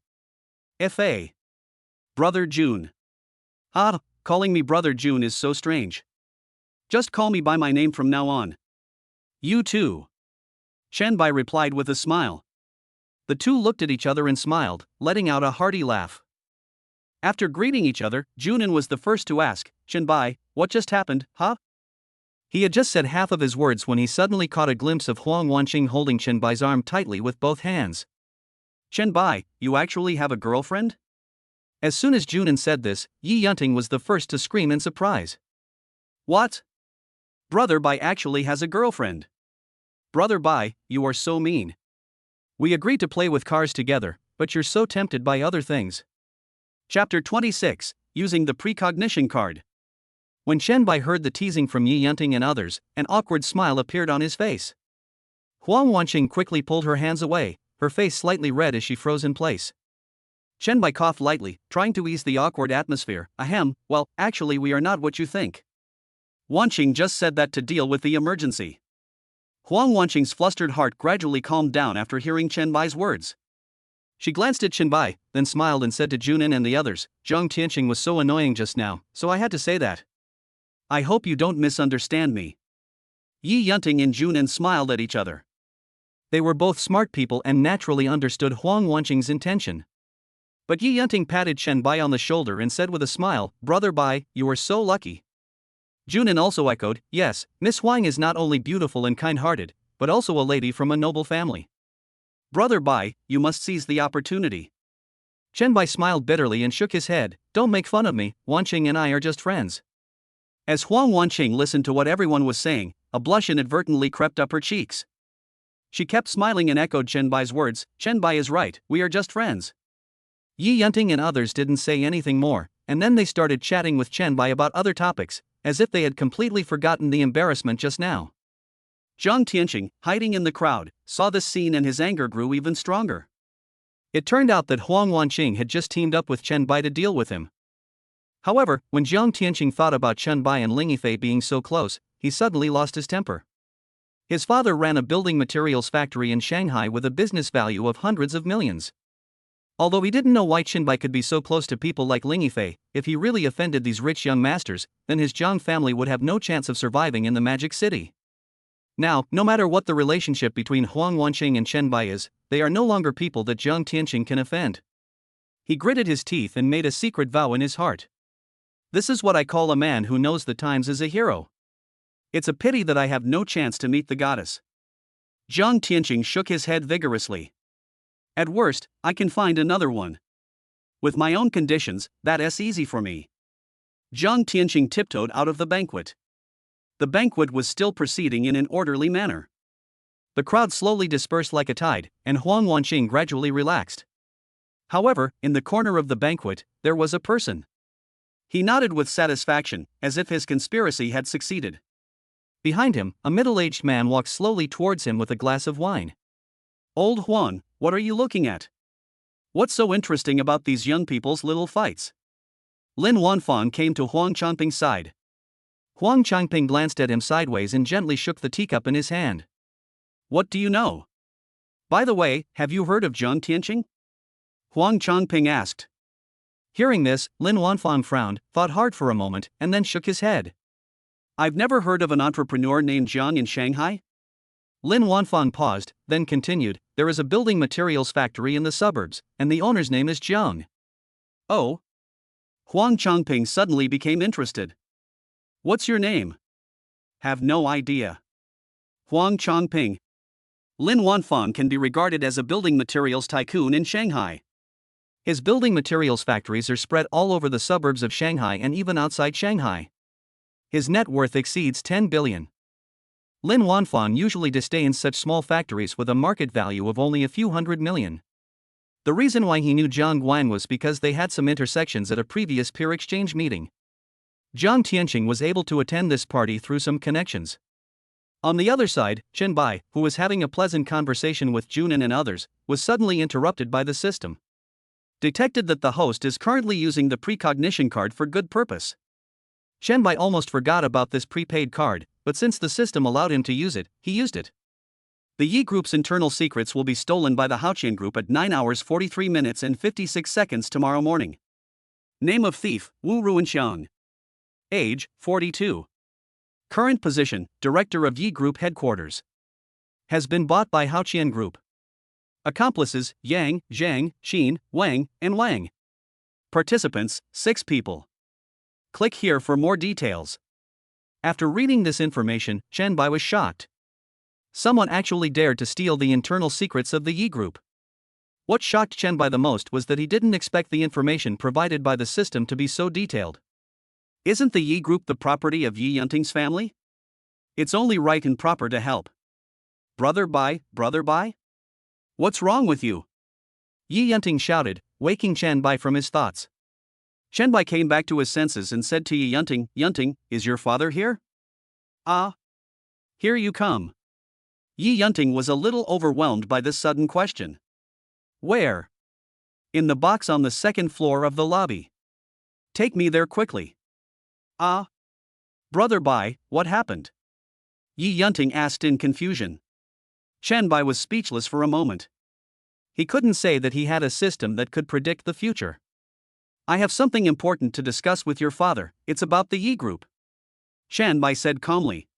Fa. Brother Jun. Ah, calling me Brother Jun is so strange. Just call me by my name from now on. You too. Chen Bai replied with a smile. The two looked at each other and smiled, letting out a hearty laugh. After greeting each other, Junin was the first to ask, Chen Bai, what just happened, huh? He had just said half of his words when he suddenly caught a glimpse of Huang Wanqing holding Chen Bai's arm tightly with both hands. Chen Bai, you actually have a girlfriend? As soon as Junin said this, Yi Yunting was the first to scream in surprise. What? Brother Bai actually has a girlfriend. Brother Bai, you are so mean. We agreed to play with cars together, but you're so tempted by other things. Chapter 26, Using the Precognition Card. When Chen Bai heard the teasing from Yi Yunting and others, an awkward smile appeared on his face. Huang Wanqing quickly pulled her hands away, her face slightly red as she froze in place. Chen Bai coughed lightly, trying to ease the awkward atmosphere. Ahem, well, actually we are not what you think. Wanqing just said that to deal with the emergency. Huang Wanqing's flustered heart gradually calmed down after hearing Chen Bai's words. She glanced at Chen Bai, then smiled and said to Junin and the others, Jiang Tianqing was so annoying just now, so I had to say that. I hope you don't misunderstand me. Yi Yunting and Junin smiled at each other. They were both smart people and naturally understood Huang Wanqing's intention. But Yi Yunting patted Chen Bai on the shoulder and said with a smile, Brother Bai, you are so lucky. Junin also echoed, yes, Miss Huang is not only beautiful and kind-hearted, but also a lady from a noble family. Brother Bai, you must seize the opportunity. Chen Bai smiled bitterly and shook his head, don't make fun of me, Wanqing and I are just friends. As Huang Wanqing listened to what everyone was saying, a blush inadvertently crept up her cheeks. She kept smiling and echoed Chen Bai's words, Chen Bai is right, we are just friends. Yi Yunting and others didn't say anything more, and then they started chatting with Chen Bai about other topics, as if they had completely forgotten the embarrassment just now. Jiang Tianqing, hiding in the crowd, saw this scene and his anger grew even stronger. It turned out that Huang Wanqing had just teamed up with Chen Bai to deal with him. However, when Jiang Tianqing thought about Chen Bai and Ling Yifei being so close, he suddenly lost his temper. His father ran a building materials factory in Shanghai with a business value of hundreds of millions. Although he didn't know why Chen Bai could be so close to people like Ling Yifei, if he really offended these rich young masters, then his Jiang family would have no chance of surviving in the Magic City. Now, no matter what the relationship between Huang Wanqing and Chen Bai is, they are no longer people that Jiang Tianqing can offend. He gritted his teeth and made a secret vow in his heart. This is what I call a man who knows the times as a hero. It's a pity that I have no chance to meet the goddess. Jiang Tianqing shook his head vigorously. At worst, I can find another one. With my own conditions, that's easy for me. Jiang Tianqing tiptoed out of the banquet. The banquet was still proceeding in an orderly manner. The crowd slowly dispersed like a tide, and Huang Wanqing gradually relaxed. However, in the corner of the banquet, there was a person. He nodded with satisfaction, as if his conspiracy had succeeded. Behind him, a middle-aged man walked slowly towards him with a glass of wine. Old Huang, what are you looking at? What's so interesting about these young people's little fights? Lin Wanfang came to Huang Changping's side. Huang Changping glanced at him sideways and gently shook the teacup in his hand. What do you know? By the way, have you heard of Zhang Tianqing? Huang Changping asked. Hearing this, Lin Wanfang frowned, thought hard for a moment, and then shook his head. I've never heard of an entrepreneur named Zhang in Shanghai. Lin Wanfang paused, then continued, there is a building materials factory in the suburbs, and the owner's name is Zhang. Oh? Huang Changping suddenly became interested. What's your name? Have no idea. Huang Changping. Lin Wanfang can be regarded as a building materials tycoon in Shanghai. His building materials factories are spread all over the suburbs of Shanghai and even outside Shanghai. His net worth exceeds 10 billion. Lin Wanfang usually disdains such small factories with a market value of only a few hundred million. The reason why he knew Zhang Guang was because they had some intersections at a previous peer exchange meeting. Zhang Tianqing was able to attend this party through some connections. On the other side, Chen Bai, who was having a pleasant conversation with Junin and others, was suddenly interrupted by the system. Detected that the host is currently using the precognition card for good purpose. Chen Bai almost forgot about this prepaid card, but since the system allowed him to use it, he used it. The Yi Group's internal secrets will be stolen by the Haoqian Group at 9 hours 43 minutes and 56 seconds tomorrow morning. Name of thief, Wu Ruanxiang. Age, 42. Current position, Director of Yi Group Headquarters. Has been bought by Haoqian Group. Accomplices, Yang, Zhang, Xin, Wang, and Wang. Participants, 6 people. Click here for more details. After reading this information, Chen Bai was shocked. Someone actually dared to steal the internal secrets of the Yi Group. What shocked Chen Bai the most was that he didn't expect the information provided by the system to be so detailed. Isn't the Yi Group the property of Yi Yunting's family? It's only right and proper to help. Brother Bai? What's wrong with you? Yi Yunting shouted, waking Chen Bai from his thoughts. Chen Bai came back to his senses and said to Yi Yunting, Yunting, is your father here? Ah. Here you come. Yi Yunting was a little overwhelmed by this sudden question. Where? In the box on the second floor of the lobby. Take me there quickly. Ah. Brother Bai, what happened? Yi Yunting asked in confusion. Chen Bai was speechless for a moment. He couldn't say that he had a system that could predict the future. I have something important to discuss with your father, it's about the Yi Group. Chen Bai said calmly.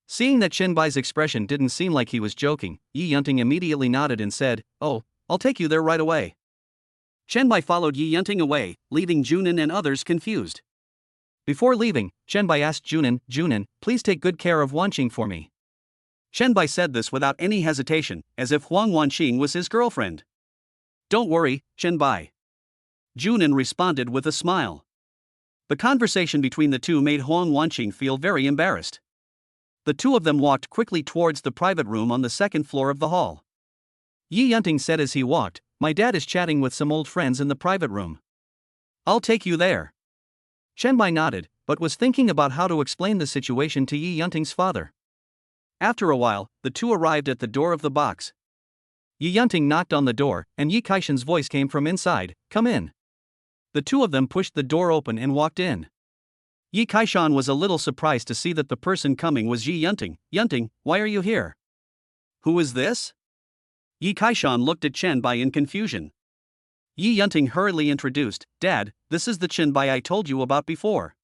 Seeing that Chen Bai's expression didn't seem like he was joking, Yi Yunting immediately nodded and said, Oh, I'll take you there right away. Chen Bai followed Yi Yunting away, leaving Junin and others confused. Before leaving, Chen Bai asked Junin, please take good care of Wanqing for me. Chen Bai said this without any hesitation, as if Huang Wanqing was his girlfriend. Don't worry, Chen Bai. Junin responded with a smile. The conversation between the two made Huang Wanqing feel very embarrassed. The two of them walked quickly towards the private room on the second floor of the hall. Yi Yunting said as he walked, my dad is chatting with some old friends in the private room. I'll take you there. Chen Bai nodded, but was thinking about how to explain the situation to Yi Yunting's father. After a while, the two arrived at the door of the box. Yi Yunting knocked on the door, and Yi Kaishan's voice came from inside, come in. The two of them pushed the door open and walked in. Yi Kaishan was a little surprised to see that the person coming was Yi Yunting. Yunting, why are you here? Who is this? Yi Kaishan looked at Chen Bai in confusion. Yi Yunting hurriedly introduced, Dad, this is the Chen Bai I told you about before.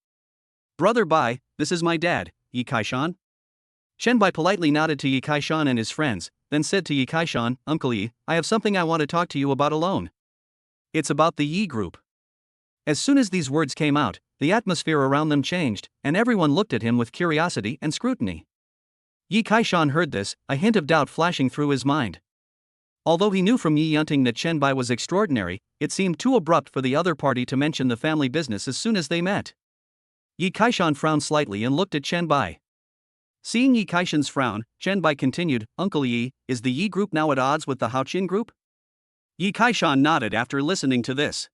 Brother Bai, this is my dad, Yi Kaishan. Chen Bai politely nodded to Yi Kaishan and his friends, then said to Yi Kaishan, Uncle Yi, I have something I want to talk to you about alone. It's about the Yi Group. As soon as these words came out, the atmosphere around them changed, and everyone looked at him with curiosity and scrutiny. Yi Kaishan heard this, a hint of doubt flashing through his mind. Although he knew from Yi Yunting that Chen Bai was extraordinary, it seemed too abrupt for the other party to mention the family business as soon as they met. Yi Kaishan frowned slightly and looked at Chen Bai. Seeing Yi Kaishan's frown, Chen Bai continued, Uncle Yi, is the Yi Group now at odds with the Haoqian Group? Yi Kaishan nodded after listening to this.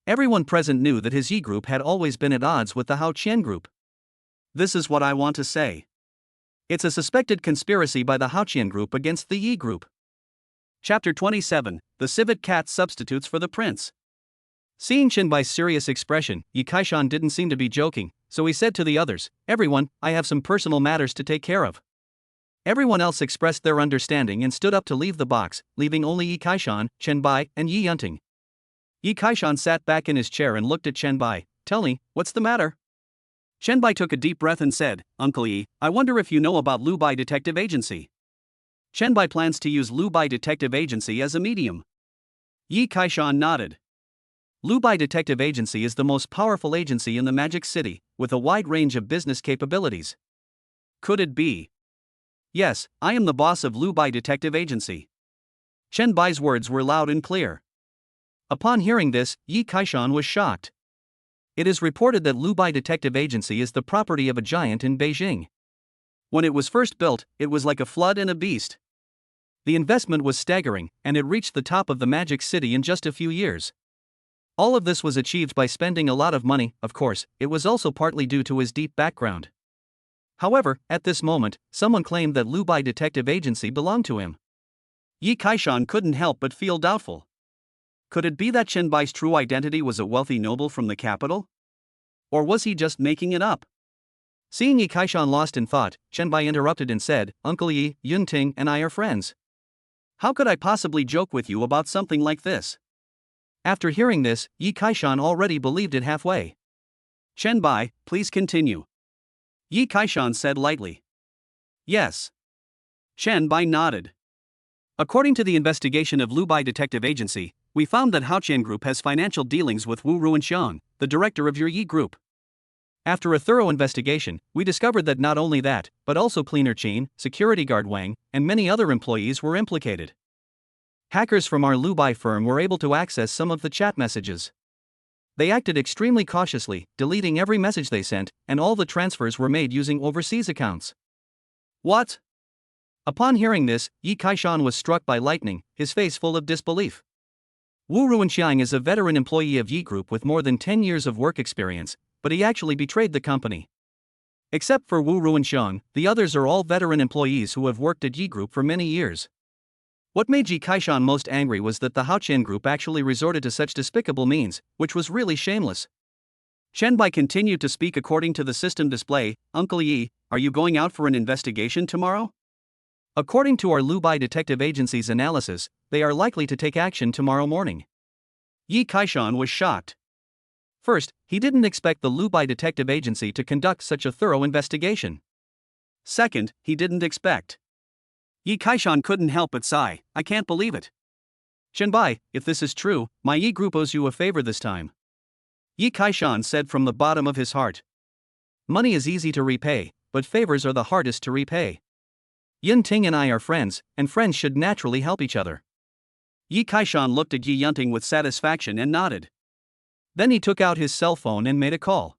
Everyone present knew that his Yi Group had always been at odds with the Haoqian Group. This is what I want to say. It's a suspected conspiracy by the Haoqian Group against the Yi Group. Chapter 27, The Civet Cat Substitutes for the Prince. Seeing Chen Bai's serious expression, Yi Kaishan didn't seem to be joking, so he said to the others, Everyone, I have some personal matters to take care of. Everyone else expressed their understanding and stood up to leave the box, leaving only Yi Kaishan, Chen Bai, and Yi Yunting. Yi Kaishan sat back in his chair and looked at Chen Bai. "Tell me, what's the matter?" Chen Bai took a deep breath and said, "Uncle Yi, I wonder if you know about Lu Bai Detective Agency." Chen Bai plans to use Lu Bai Detective Agency as a medium. Yi Kaishan nodded. Lu Bai Detective Agency is the most powerful agency in the Magic City, with a wide range of business capabilities. Could it be? Yes, I am the boss of Lu Bai Detective Agency. Chen Bai's words were loud and clear. Upon hearing this, Yi Kaishan was shocked. It is reported that Lu Bai Detective Agency is the property of a giant in Beijing. When it was first built, it was like a flood and a beast. The investment was staggering, and it reached the top of the Magic City in just a few years. All of this was achieved by spending a lot of money. Of course, it was also partly due to his deep background. However, at this moment, someone claimed that Lu Bai Detective Agency belonged to him. Yi Kaishan couldn't help but feel doubtful. Could it be that Chen Bai's true identity was a wealthy noble from the capital? Or was he just making it up? Seeing Yi Kaishan lost in thought, Chen Bai interrupted and said, "Uncle Yi, Yunting and I are friends. How could I possibly joke with you about something like this?" After hearing this, Yi Kaishan already believed it halfway. "Chen Bai, please continue," Yi Kaishan said lightly. "Yes." Chen Bai nodded. "According to the investigation of Lu Bai Detective Agency, we found that Haoqian Group has financial dealings with Wu Ruanxiang, the director of your Yi Group. After a thorough investigation, we discovered that not only that, but also cleaner Qin, security guard Wang, and many other employees were implicated. Hackers from our Lu Bai firm were able to access some of the chat messages. They acted extremely cautiously, deleting every message they sent, and all the transfers were made using overseas accounts." What? Upon hearing this, Yi Kaishan was struck by lightning, his face full of disbelief. Wu Ruanxiang is a veteran employee of Yi Group with more than 10 years of work experience, but he actually betrayed the company. Except for Wu Ruanxiang, the others are all veteran employees who have worked at Yi Group for many years. What made Yi Kaishan most angry was that the Haoqian Group actually resorted to such despicable means, which was really shameless. Chen Bai continued to speak according to the system display. "Uncle Yi, are you going out for an investigation tomorrow?" According to our Lu Bai Detective Agency's analysis, they are likely to take action tomorrow morning. Yi Kaishan was shocked. First, he didn't expect the Lu Bai Detective Agency to conduct such a thorough investigation. Second, he didn't expect. Yi Kaishan couldn't help but sigh. "I can't believe it. Chen Bai, if this is true, my Yi Group owes you a favor this time," Yi Kaishan said from the bottom of his heart. Money is easy to repay, but favors are the hardest to repay. Yun Ting and I are friends, and friends should naturally help each other. Yi Kaishan looked at Yi Yunting with satisfaction and nodded. Then he took out his cell phone and made a call.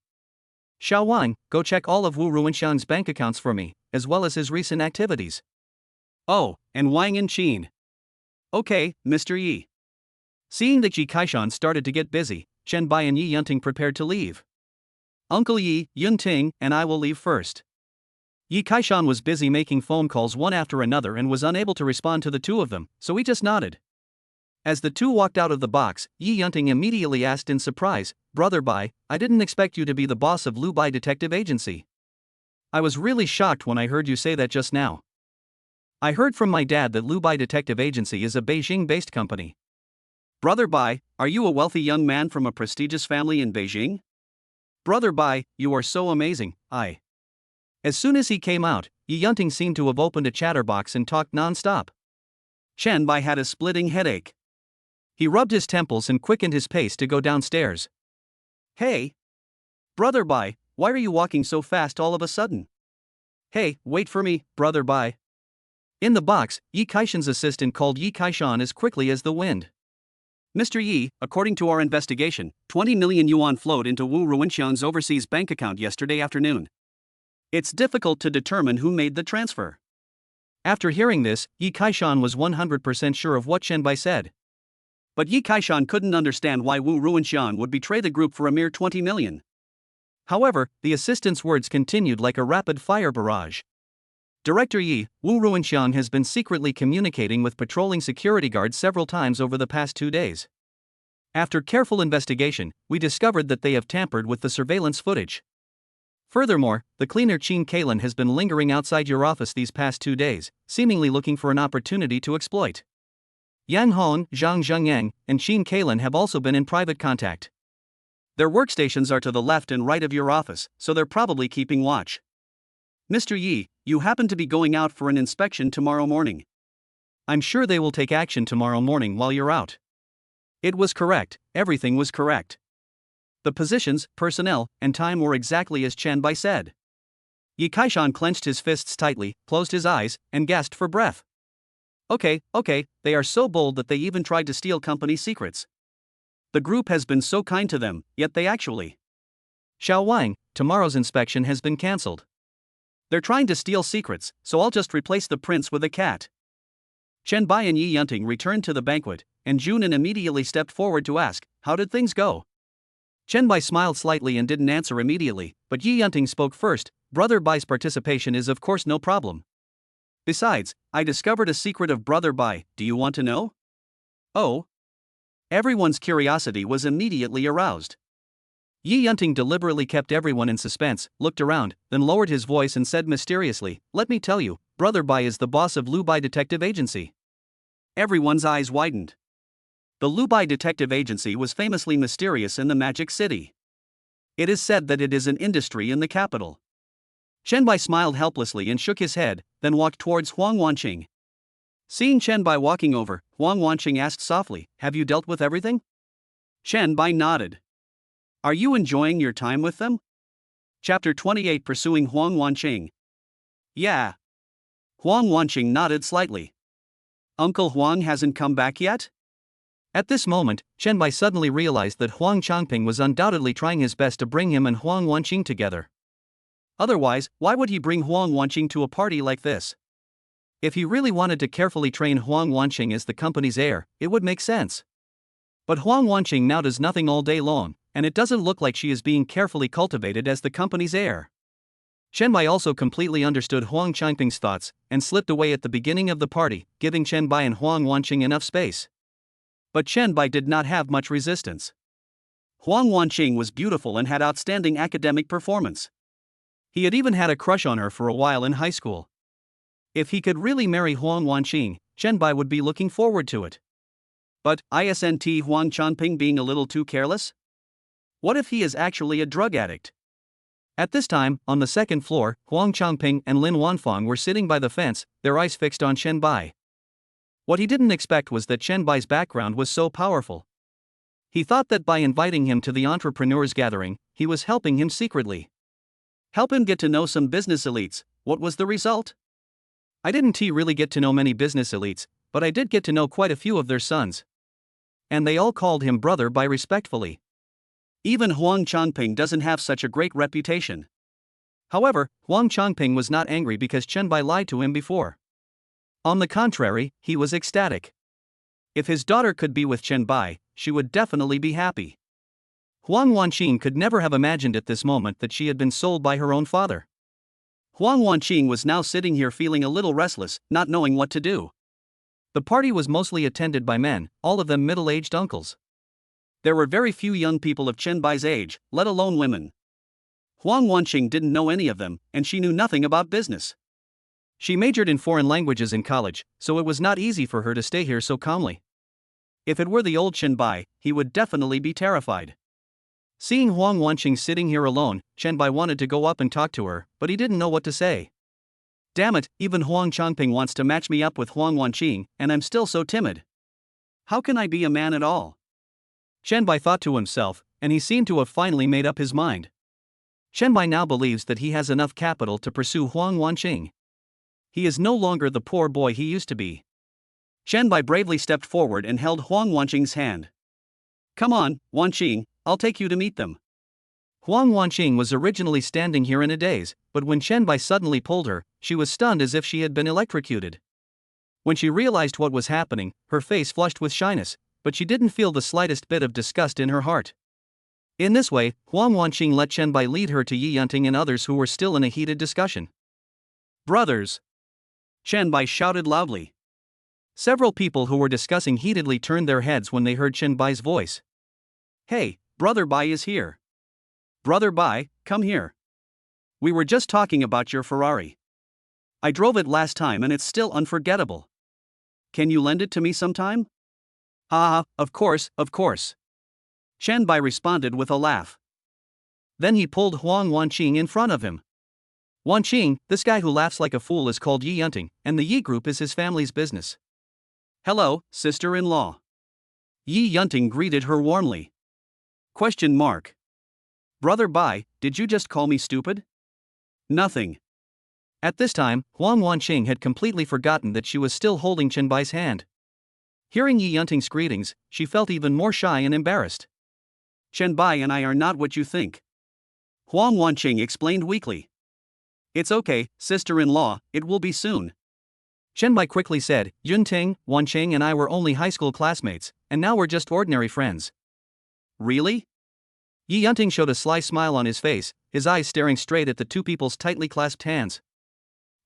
"Xiao Wang, go check all of Wu Ruanxiang's bank accounts for me, as well as his recent activities." "Oh, and Wang and Qin." "Okay, Mr. Yi." Seeing that Yi Kaishan started to get busy, Chen Bai and Yi Yunting prepared to leave. "Uncle Yi, Yun Ting, and I will leave first." Yi Kaishan was busy making phone calls one after another and was unable to respond to the two of them, so he just nodded. As the two walked out of the box, Yi Yunting immediately asked in surprise, "Brother Bai, I didn't expect you to be the boss of Lu Bai Detective Agency. I was really shocked when I heard you say that just now. I heard from my dad that Lu Bai Detective Agency is a Beijing-based company." "Brother Bai, are you a wealthy young man from a prestigious family in Beijing?" "Brother Bai, you are so amazing, I." As soon as he came out, Yi Yunting seemed to have opened a chatterbox and talked non-stop. Chen Bai had a splitting headache. He rubbed his temples and quickened his pace to go downstairs. "Hey! Brother Bai, why are you walking so fast all of a sudden?" "Hey, wait for me, Brother Bai." In the box, Yi Kaishan's assistant called Yi Kaishan as quickly as the wind. "Mr. Yi, according to our investigation, 20 million yuan flowed into Wu Ruanxiang's overseas bank account yesterday afternoon. It's difficult to determine who made the transfer." After hearing this, Yi Kaishan was 100% sure of what Chen Bai said. But Yi Kaishan couldn't understand why Wu Ruanxiang would betray the group for a mere 20 million. However, the assistant's words continued like a rapid-fire barrage. "Director Yi, Wu Ruanxiang has been secretly communicating with patrolling security guards several times over the past 2 days. After careful investigation, we discovered that they have tampered with the surveillance footage. Furthermore, the cleaner Qin Kailan has been lingering outside your office these past 2 days, seemingly looking for an opportunity to exploit. Yang Hong, Zhang Zhengyang, and Qin Kailan have also been in private contact. Their workstations are to the left and right of your office, so they're probably keeping watch. Mr. Yi, you happen to be going out for an inspection tomorrow morning. I'm sure they will take action tomorrow morning while you're out. It was correct, everything was correct. The positions, personnel, and time were exactly as Chen Bai said. Yi Kaishan clenched his fists tightly, closed his eyes, and gasped for breath. Okay, they are so bold that they even tried to steal company secrets. The group has been so kind to them, yet they actually. Xiao Wang, tomorrow's inspection has been cancelled. They're trying to steal secrets, so I'll just replace the prince with a cat. Chen Bai and Yi Yunting returned to the banquet, and Junin immediately stepped forward to ask, how did things go? Chen Bai smiled slightly and didn't answer immediately, but Yi Yunting spoke first. Brother Bai's participation is of course no problem. Besides, I discovered a secret of Brother Bai, do you want to know? Oh? Everyone's curiosity was immediately aroused. Yi Yunting deliberately kept everyone in suspense, looked around, then lowered his voice and said mysteriously, let me tell you, Brother Bai is the boss of Lu Bai Detective Agency. Everyone's eyes widened. The Lu Bai Detective Agency was famously mysterious in the Magic City. It is said that it is an industry in the capital. Chen Bai smiled helplessly and shook his head, then walked towards Huang Wanqing. Seeing Chen Bai walking over, Huang Wanqing asked softly, have you dealt with everything? Chen Bai nodded. Are you enjoying your time with them? Chapter 28 Pursuing Huang Wanqing. Yeah. Huang Wanqing nodded slightly. Uncle Huang hasn't come back yet? At this moment, Chen Bai suddenly realized that Huang Changping was undoubtedly trying his best to bring him and Huang Wanqing together. Otherwise, why would he bring Huang Wanqing to a party like this? If he really wanted to carefully train Huang Wanqing as the company's heir, it would make sense. But Huang Wanqing now does nothing all day long, and it doesn't look like she is being carefully cultivated as the company's heir. Chen Bai also completely understood Huang Changping's thoughts, and slipped away at the beginning of the party, giving Chen Bai and Huang Wanqing enough space. But Chen Bai did not have much resistance. Huang Wanqing was beautiful and had outstanding academic performance. He had even had a crush on her for a while in high school. If he could really marry Huang Wanqing, Chen Bai would be looking forward to it. But, isn't Huang Changping being a little too careless? What if he is actually a drug addict? At this time, on the second floor, Huang Changping and Lin Wanfang were sitting by the fence, their eyes fixed on Chen Bai. What he didn't expect was that Chen Bai's background was so powerful. He thought that by inviting him to the entrepreneurs' gathering, he was helping him secretly. Help him get to know some business elites. What was the result? I didn't really get to know many business elites, but I did get to know quite a few of their sons. And they all called him Brother Bai respectfully. Even Huang Changping doesn't have such a great reputation. However, Huang Changping was not angry because Chen Bai lied to him before. On the contrary, he was ecstatic. If his daughter could be with Chen Bai, she would definitely be happy. Huang Wanqing could never have imagined at this moment that she had been sold by her own father. Huang Wanqing was now sitting here feeling a little restless, not knowing what to do. The party was mostly attended by men, all of them middle-aged uncles. There were very few young people of Chen Bai's age, let alone women. Huang Wanqing didn't know any of them, and she knew nothing about business. She majored in foreign languages in college, so it was not easy for her to stay here so calmly. If it were the old Chen Bai, he would definitely be terrified. Seeing Huang Wanqing sitting here alone, Chen Bai wanted to go up and talk to her, but he didn't know what to say. Damn it, even Huang Changping wants to match me up with Huang Wanqing, and I'm still so timid. How can I be a man at all? Chen Bai thought to himself, and he seemed to have finally made up his mind. Chen Bai now believes that he has enough capital to pursue Huang Wanqing. He is no longer the poor boy he used to be. Chen Bai bravely stepped forward and held Huang Wanqing's hand. Come on, Wanqing, I'll take you to meet them. Huang Wanqing was originally standing here in a daze, but when Chen Bai suddenly pulled her, she was stunned as if she had been electrocuted. When she realized what was happening, her face flushed with shyness, but she didn't feel the slightest bit of disgust in her heart. In this way, Huang Wanqing let Chen Bai lead her to Yi Yunting and others who were still in a heated discussion. Brothers! Chen Bai shouted loudly. Several people who were discussing heatedly turned their heads when they heard Chen Bai's voice. Hey, Brother Bai is here. Brother Bai, come here. We were just talking about your Ferrari. I drove it last time and it's still unforgettable. Can you lend it to me sometime? Haha, of course, of course. Chen Bai responded with a laugh. Then he pulled Huang Wanqing in front of him. Wanqing, this guy who laughs like a fool is called Yi Yunting, and the Yi Group is his family's business. Hello, sister-in-law. Yi Yunting greeted her warmly. Question mark. Brother Bai, did you just call me stupid? Nothing. At this time, Huang Wanqing had completely forgotten that she was still holding Chen Bai's hand. Hearing Yi Yunting's greetings, she felt even more shy and embarrassed. Chen Bai and I are not what you think. Huang Wanqing explained weakly. It's okay, sister-in-law, it will be soon. Chen Bai quickly said, Yunting, Wanqing and I were only high school classmates, and now we're just ordinary friends. Really? Yi Yunting showed a sly smile on his face, his eyes staring straight at the two people's tightly clasped hands.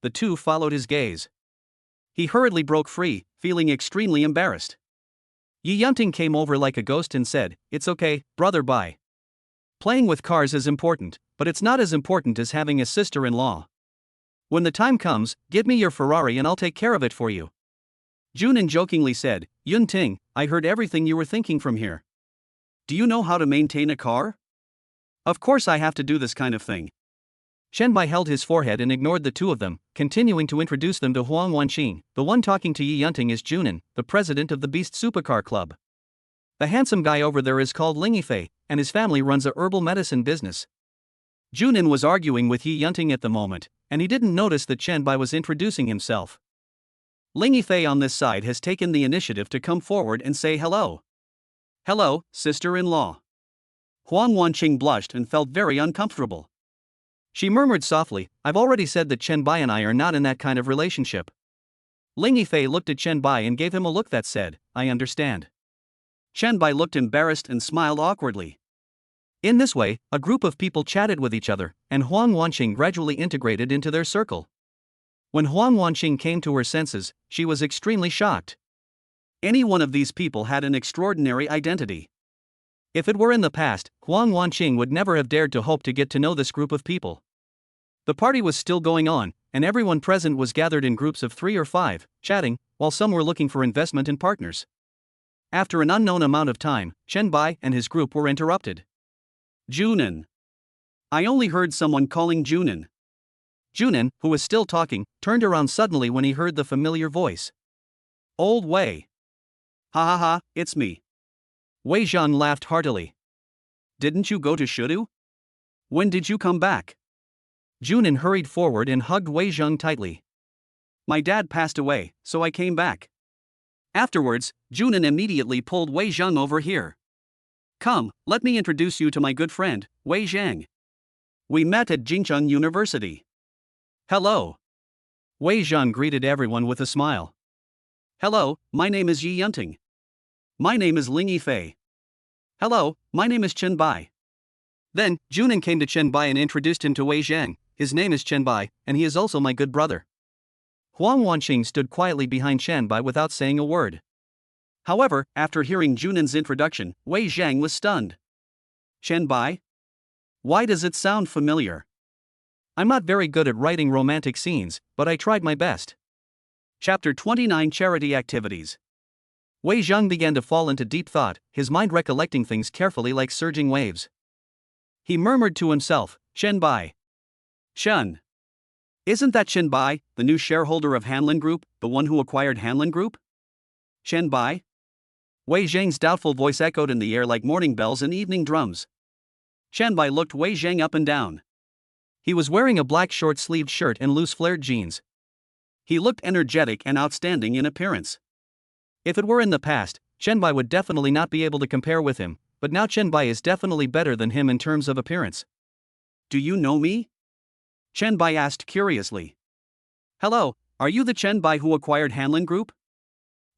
The two followed his gaze. He hurriedly broke free, feeling extremely embarrassed. Yi Yunting came over like a ghost and said, It's okay, brother Bai. Playing with cars is important, but it's not as important as having a sister-in-law. When the time comes, give me your Ferrari and I'll take care of it for you. Junin jokingly said, Yunting, I heard everything you were thinking from here. Do you know how to maintain a car? Of course I have to do this kind of thing. Chen Bai held his forehead and ignored the two of them, continuing to introduce them to Huang Wanqing. The one talking to Yi Yunting is Junin, the president of the Beast Supercar Club. The handsome guy over there is called Ling Yifei, and his family runs a herbal medicine business. Junin was arguing with Yi Yunting at the moment, and he didn't notice that Chen Bai was introducing himself. Ling Yifei on this side has taken the initiative to come forward and say hello. Hello, sister-in-law. Huang Wanqing blushed and felt very uncomfortable. She murmured softly, I've already said that Chen Bai and I are not in that kind of relationship. Ling Yifei looked at Chen Bai and gave him a look that said, I understand. Chen Bai looked embarrassed and smiled awkwardly. In this way, a group of people chatted with each other, and Huang Wanqing gradually integrated into their circle. When Huang Wanqing came to her senses, she was extremely shocked. Any one of these people had an extraordinary identity. If it were in the past, Huang Wanqing would never have dared to hope to get to know this group of people. The party was still going on, and everyone present was gathered in groups of 3 or 5, chatting, while some were looking for investment and partners. After an unknown amount of time, Chen Bai and his group were interrupted. Junin. I only heard someone calling Junin. Junin, who was still talking, turned around suddenly when he heard the familiar voice. Old Wei. Ha ha ha, it's me. Wei Zhang laughed heartily. Didn't you go to Shudu? When did you come back? Junin hurried forward and hugged Wei Zhang tightly. My dad passed away, so I came back. Afterwards, Junin immediately pulled Wei Zhang over here. Come, let me introduce you to my good friend, Wei Zhang. We met at Jincheng University. Hello. Wei Zhang greeted everyone with a smile. Hello, my name is Yi Yunting. My name is Ling Yifei. Hello, my name is Chen Bai. Then, Junin came to Chen Bai and introduced him to Wei Zhang. His name is Chen Bai, and he is also my good brother. Huang Wanqing stood quietly behind Chen Bai without saying a word. However, after hearing Junin's introduction, Wei Zhang was stunned. Chen Bai? Why does it sound familiar? I'm not very good at writing romantic scenes, but I tried my best. Chapter 29 Charity Activities. Wei Zhang began to fall into deep thought, his mind recollecting things carefully like surging waves. He murmured to himself, Chen Bai. Shen. Isn't that Chen Bai, the new shareholder of Hanlin Group, the one who acquired Hanlin Group? Chen Bai? Wei Zhang's doubtful voice echoed in the air like morning bells and evening drums. Chen Bai looked Wei Zhang up and down. He was wearing a black short-sleeved shirt and loose flared jeans. He looked energetic and outstanding in appearance. If it were in the past, Chen Bai would definitely not be able to compare with him, but now Chen Bai is definitely better than him in terms of appearance. Do you know me? Chen Bai asked curiously. Hello, are you the Chen Bai who acquired Hanlin Group?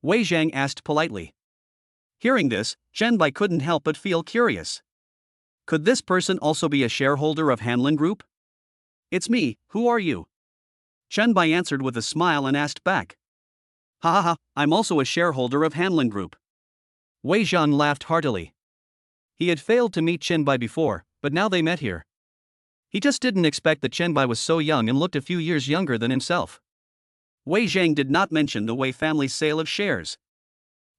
Wei Zhang asked politely. Hearing this, Chen Bai couldn't help but feel curious. Could this person also be a shareholder of Hanlin Group? It's me, who are you? Chen Bai answered with a smile and asked back. Ha ha ha, I'm also a shareholder of Hanlin Group. Wei Zhang laughed heartily. He had failed to meet Chen Bai before, but now they met here. He just didn't expect that Chen Bai was so young and looked a few years younger than himself. Wei Zhang did not mention the Wei family's sale of shares.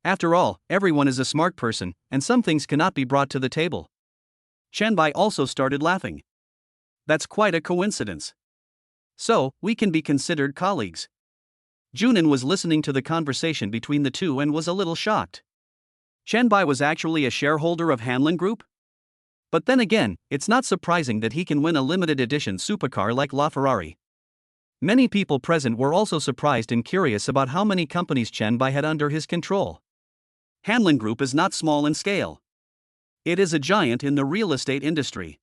After all, everyone is a smart person, and some things cannot be brought to the table. Chen Bai also started laughing. That's quite a coincidence. So, we can be considered colleagues. Junin was listening to the conversation between the two and was a little shocked. Chen Bai was actually a shareholder of Hanlin Group? But then again, it's not surprising that he can win a limited edition supercar like LaFerrari. Many people present were also surprised and curious about how many companies Chen Bai had under his control. Hanlin Group is not small in scale. It is a giant in the real estate industry.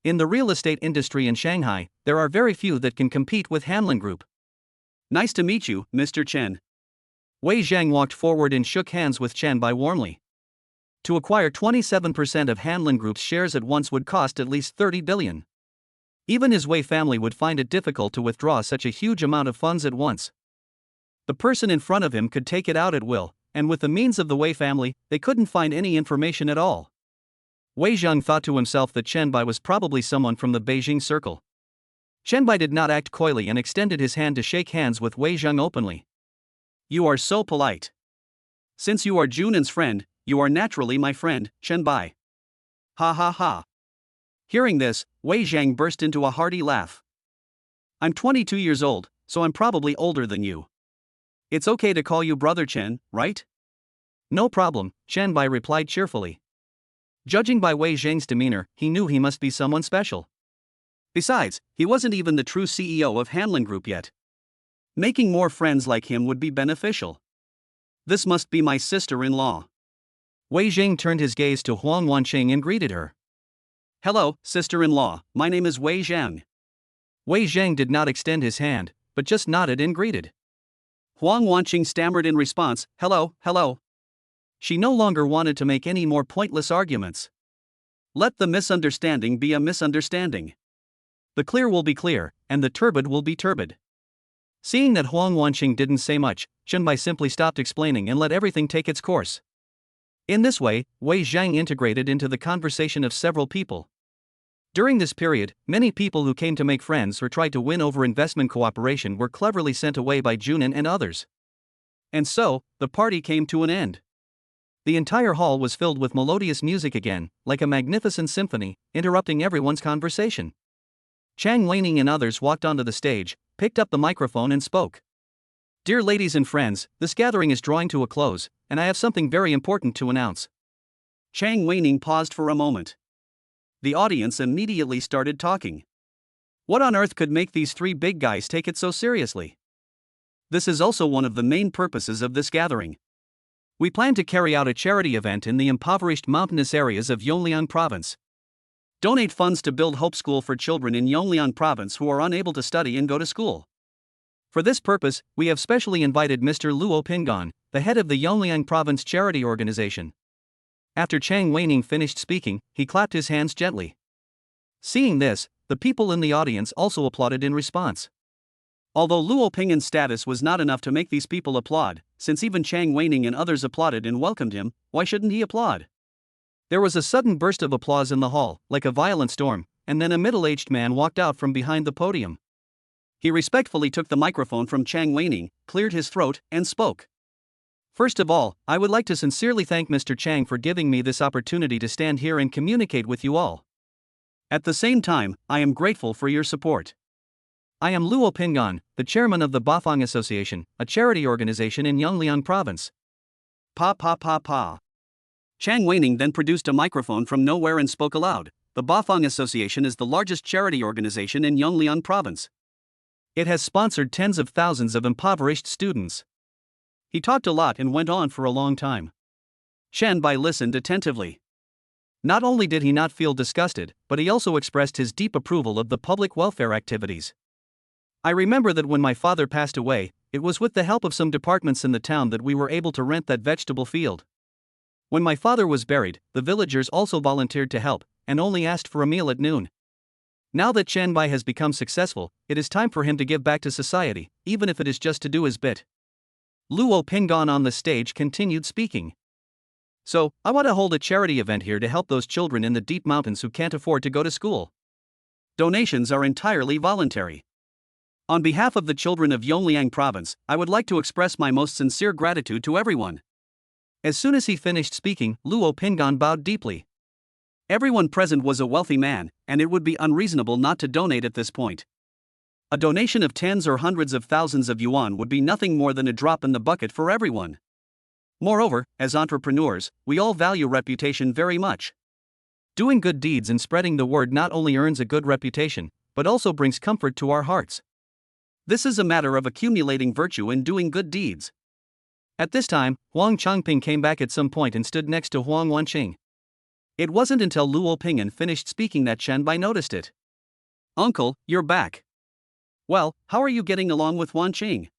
In the real estate industry in Shanghai, there are very few that can compete with Hanlin Group. Nice to meet you, Mr. Chen. Wei Zhang walked forward and shook hands with Chen Bai warmly. To acquire 27% of Hanlin Group's shares at once would cost at least 30 billion. Even his Wei family would find it difficult to withdraw such a huge amount of funds at once. The person in front of him could take it out at will, and with the means of the Wei family, they couldn't find any information at all. Wei Zhang thought to himself that Chen Bai was probably someone from the Beijing circle. Chen Bai did not act coyly and extended his hand to shake hands with Wei Zhang openly. You are so polite. Since you are Junin's friend, you are naturally my friend, Chen Bai. Ha ha ha. Hearing this, Wei Zhang burst into a hearty laugh. I'm 22 years old, so I'm probably older than you. It's okay to call you Brother Chen, right? No problem, Chen Bai replied cheerfully. Judging by Wei Zhang's demeanor, he knew he must be someone special. Besides, he wasn't even the true CEO of Hanlin Group yet. Making more friends like him would be beneficial. This must be my sister-in-law. Wei Zhang turned his gaze to Huang Wanqing and greeted her. Hello, sister-in-law, my name is Wei Zhang. Wei Zhang did not extend his hand, but just nodded and greeted. Huang Wanqing stammered in response, hello, hello. She no longer wanted to make any more pointless arguments. Let the misunderstanding be a misunderstanding. The clear will be clear, and the turbid will be turbid. Seeing that Huang Wanqing didn't say much, Chen Bai simply stopped explaining and let everything take its course. In this way, Wei Zhang integrated into the conversation of several people. During this period, many people who came to make friends or tried to win over investment cooperation were cleverly sent away by Junin and others. And so, the party came to an end. The entire hall was filled with melodious music again, like a magnificent symphony, interrupting everyone's conversation. Chang Weining and others walked onto the stage, picked up the microphone and spoke. Dear ladies and friends, this gathering is drawing to a close, and I have something very important to announce. Chang Weining paused for a moment. The audience immediately started talking. What on earth could make these three big guys take it so seriously? This is also one of the main purposes of this gathering. We plan to carry out a charity event in the impoverished mountainous areas of Yongliang Province. Donate funds to build Hope School for children in Yongliang Province who are unable to study and go to school. For this purpose, we have specially invited Mr. Luo Pingon, the head of the Yongliang Province Charity Organization. After Chang Weining finished speaking, he clapped his hands gently. Seeing this, the people in the audience also applauded in response. Although Luo Pingon's status was not enough to make these people applaud, since even Chang Weining and others applauded and welcomed him, why shouldn't he applaud? There was a sudden burst of applause in the hall, like a violent storm, and then a middle-aged man walked out from behind the podium. He respectfully took the microphone from Chang Weining, cleared his throat, and spoke. First of all, I would like to sincerely thank Mr. Chang for giving me this opportunity to stand here and communicate with you all. At the same time, I am grateful for your support. I am Luo Pingon, the chairman of the Bafang Association, a charity organization in Yongliang Province. Pa pa pa pa. Chang Weining then produced a microphone from nowhere and spoke aloud. The Bafang Association is the largest charity organization in Yongliang Province. It has sponsored tens of thousands of impoverished students. He talked a lot and went on for a long time. Chen Bai listened attentively. Not only did he not feel disgusted, but he also expressed his deep approval of the public welfare activities. I remember that when my father passed away, it was with the help of some departments in the town that we were able to rent that vegetable field. When my father was buried, the villagers also volunteered to help, and only asked for a meal at noon. Now that Chen Bai has become successful, it is time for him to give back to society, even if it is just to do his bit. Luo Pingon on the stage continued speaking. So, I want to hold a charity event here to help those children in the deep mountains who can't afford to go to school. Donations are entirely voluntary. On behalf of the children of Yongliang Province, I would like to express my most sincere gratitude to everyone. As soon as he finished speaking, Luo Pingan bowed deeply. Everyone present was a wealthy man, and it would be unreasonable not to donate at this point. A donation of tens or hundreds of thousands of yuan would be nothing more than a drop in the bucket for everyone. Moreover, as entrepreneurs, we all value reputation very much. Doing good deeds and spreading the word not only earns a good reputation, but also brings comfort to our hearts. This is a matter of accumulating virtue in doing good deeds. At this time, Huang Changping came back at some point and stood next to Huang Wanqing. It wasn't until Luo Pingan finished speaking that Chen Bai noticed it. "Uncle, you're back. Well, how are you getting along with Wanqing?"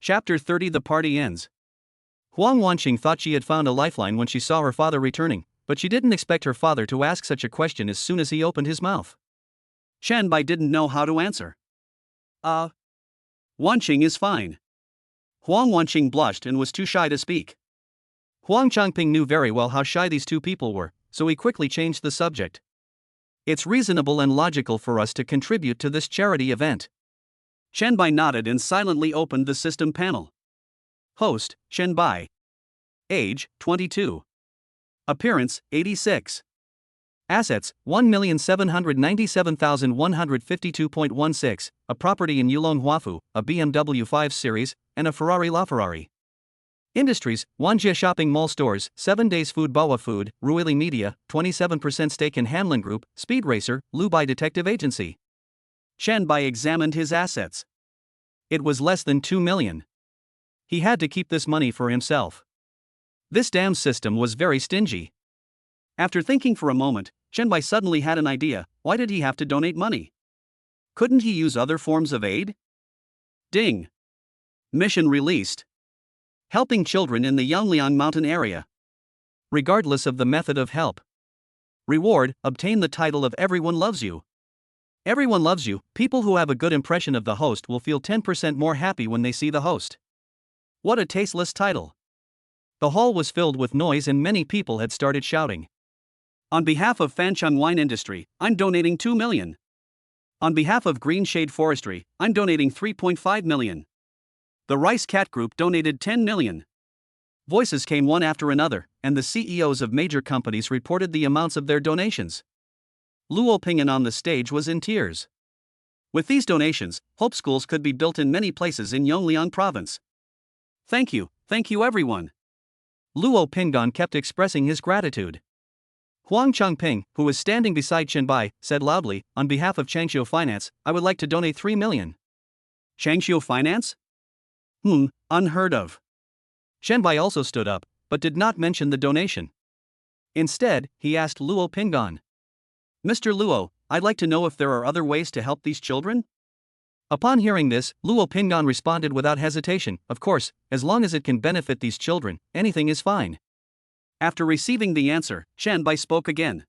Chapter 30. The party ends. Huang Wanqing thought she had found a lifeline when she saw her father returning, but she didn't expect her father to ask such a question as soon as he opened his mouth. Chen Bai didn't know how to answer. Wanqing is fine." Huang Wanqing blushed and was too shy to speak. Huang Changping knew very well how shy these two people were, so he quickly changed the subject. "It's reasonable and logical for us to contribute to this charity event." Chen Bai nodded and silently opened the system panel. Host, Chen Bai. Age, 22. Appearance, 86. Assets, 1,797,152.16, a property in Yulong Huafu, a BMW 5 Series, and a Ferrari LaFerrari. Industries, Wanjie Shopping Mall Stores, 7 Days Food Bawa Food, Ruili Media, 27% stake in Hanlin Group, Speed Racer, Lubai Detective Agency. Chen Bai examined his assets. It was less than 2 million. He had to keep this money for himself. This damn system was very stingy. After thinking for a moment, Chen Bai suddenly had an idea. Why did he have to donate money? Couldn't he use other forms of aid? Ding. Mission released. Helping children in the Yongliang mountain area. Regardless of the method of help. Reward, obtain the title of Everyone Loves You. Everyone loves you. People who have a good impression of the host will feel 10% more happy when they see the host. What a tasteless title. The hall was filled with noise and many people had started shouting. On behalf of Fancheng Wine Industry, I'm donating 2 million. On behalf of Green Shade Forestry, I'm donating 3.5 million. The Rice Cat Group donated 10 million. Voices came one after another, and the CEOs of major companies reported the amounts of their donations. Luo Pingan on the stage was in tears. With these donations, Hope Schools could be built in many places in Yongliang Province. Thank you everyone. Luo Pingan kept expressing his gratitude. Huang Changping, who was standing beside Chen Bai, said loudly, "On behalf of Changxiu Finance, I would like to donate 3 million. Changxiu Finance? Unheard of. Chen Bai also stood up, but did not mention the donation. Instead, he asked Luo Pingan. "Mr. Luo, I'd like to know if there are other ways to help these children?" Upon hearing this, Luo Pingan responded without hesitation, "Of course, as long as it can benefit these children, anything is fine." After receiving the answer, Chen Bai spoke again.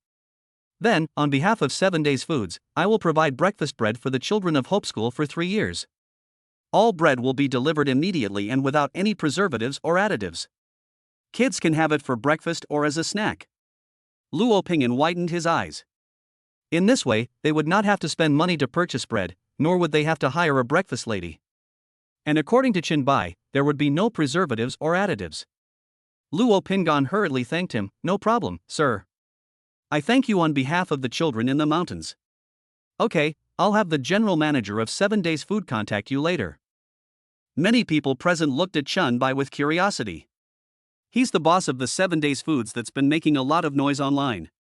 "Then, on behalf of 7 Days Foods, I will provide breakfast bread for the children of Hope School for 3 years. All bread will be delivered immediately and without any preservatives or additives. Kids can have it for breakfast or as a snack." Luo Pingan widened his eyes. In this way, they would not have to spend money to purchase bread, nor would they have to hire a breakfast lady. And according to Chen Bai, there would be no preservatives or additives. Luo Pingan hurriedly thanked him. "No problem, sir. I thank you on behalf of the children in the mountains. Okay, I'll have the general manager of 7 Days Food contact you later." Many people present looked at Chen Bai with curiosity. He's the boss of the 7 Days Foods that's been making a lot of noise online.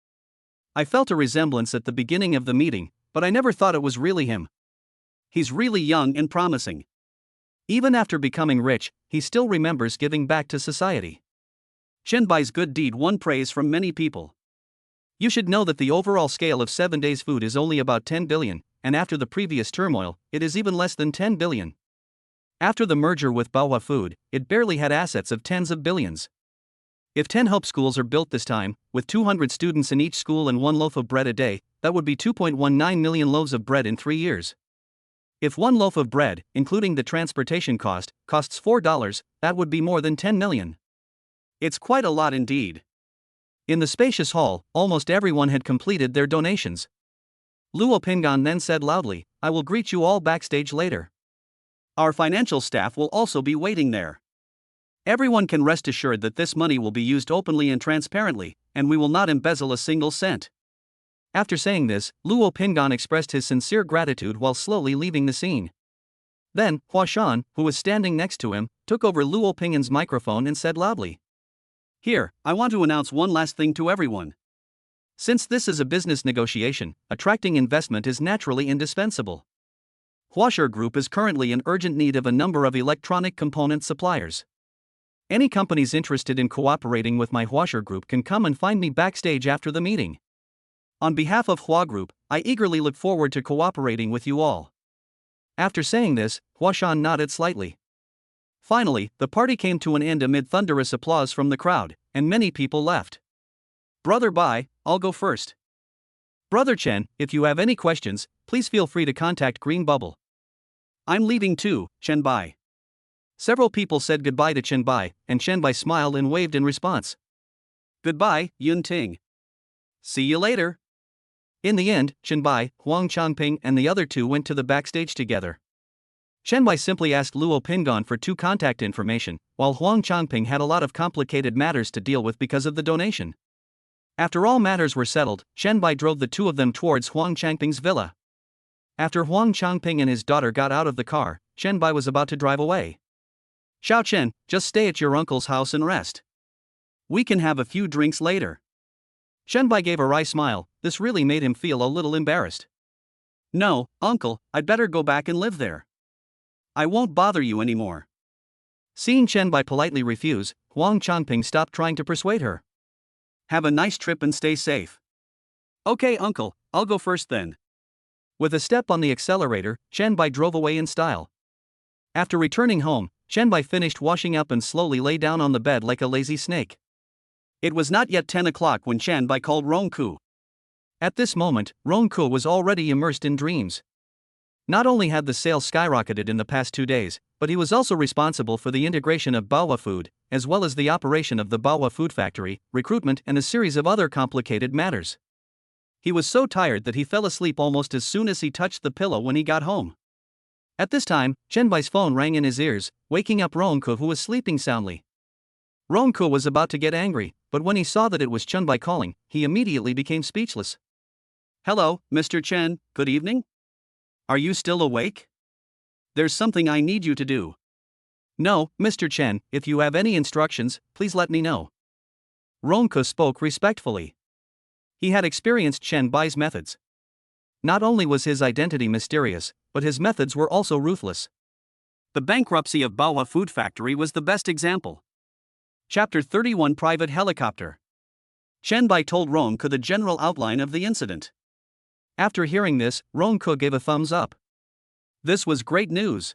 I felt a resemblance at the beginning of the meeting, but I never thought it was really him. He's really young and promising. Even after becoming rich, he still remembers giving back to society. Chen Bai's good deed won praise from many people. You should know that the overall scale of 7 Days Food is only about 10 billion, and after the previous turmoil, it is even less than 10 billion. After the merger with Baohua Food, it barely had assets of tens of billions. If 10 Hope Schools are built this time, with 200 students in each school and 1 loaf of bread a day, that would be 2.19 million loaves of bread in 3 years. If 1 loaf of bread, including the transportation cost, costs $4, that would be more than 10 million. It's quite a lot indeed. In the spacious hall, almost everyone had completed their donations. Luo Pingan then said loudly, "I will greet you all backstage later. Our financial staff will also be waiting there. Everyone can rest assured that this money will be used openly and transparently, and we will not embezzle a single cent." After saying this, Luo Pingan expressed his sincere gratitude while slowly leaving the scene. Then, Hua Shan, who was standing next to him, took over Luo Pingan's microphone and said loudly, "Here, I want to announce one last thing to everyone. Since this is a business negotiation, attracting investment is naturally indispensable. Huasher Group is currently in urgent need of a number of electronic component suppliers. Any companies interested in cooperating with my Huasher Group can come and find me backstage after the meeting. On behalf of Hua Group, I eagerly look forward to cooperating with you all." After saying this, Hua Shan nodded slightly. Finally, the party came to an end amid thunderous applause from the crowd, and many people left. "Brother Bai, I'll go first. Brother Chen, if you have any questions, please feel free to contact Green Bubble." "I'm leaving too, Chen Bai." Several people said goodbye to Chen Bai, and Chen Bai smiled and waved in response. "Goodbye, Yun Ting. See you later." In the end, Chen Bai, Huang Changping, and the other two went to the backstage together. Chen Bai simply asked Luo Pingan for 2 contact information, while Huang Changping had a lot of complicated matters to deal with because of the donation. After all matters were settled, Chen Bai drove the two of them towards Huang Changping's villa. After Huang Changping and his daughter got out of the car, Chen Bai was about to drive away. "Xiao Chen, just stay at your uncle's house and rest. We can have a few drinks later." Chen Bai gave a wry smile. This really made him feel a little embarrassed. "No, uncle, I'd better go back and live there. I won't bother you anymore." Seeing Chen Bai politely refuse, Huang Changping stopped trying to persuade her. "Have a nice trip and stay safe." "Okay, uncle, I'll go first then." With a step on the accelerator, Chen Bai drove away in style. After returning home, Chen Bai finished washing up and slowly lay down on the bed like a lazy snake. It was not yet 10 o'clock when Chen Bai called Rongku. At this moment, Rongku was already immersed in dreams. Not only had the sales skyrocketed in the past 2 days, but he was also responsible for the integration of Baowa Food, as well as the operation of the Baowa Food Factory, recruitment, and a series of other complicated matters. He was so tired that he fell asleep almost as soon as he touched the pillow when he got home. At this time, Chen Bai's phone rang in his ears, waking up Rongku, who was sleeping soundly. Rongku was about to get angry, but when he saw that it was Chen Bai calling, he immediately became speechless. "Hello, Mr. Chen, good evening? Are you still awake? There's something I need you to do." "No, Mr. Chen, if you have any instructions, please let me know." Rongku spoke respectfully. He had experienced Chen Bai's methods. Not only was his identity mysterious, but his methods were also ruthless. The bankruptcy of Baowa Food Factory was the best example. Chapter 31 Private Helicopter. Chen Bai told Rongku the general outline of the incident. After hearing this, Rongku gave a thumbs up. This was great news.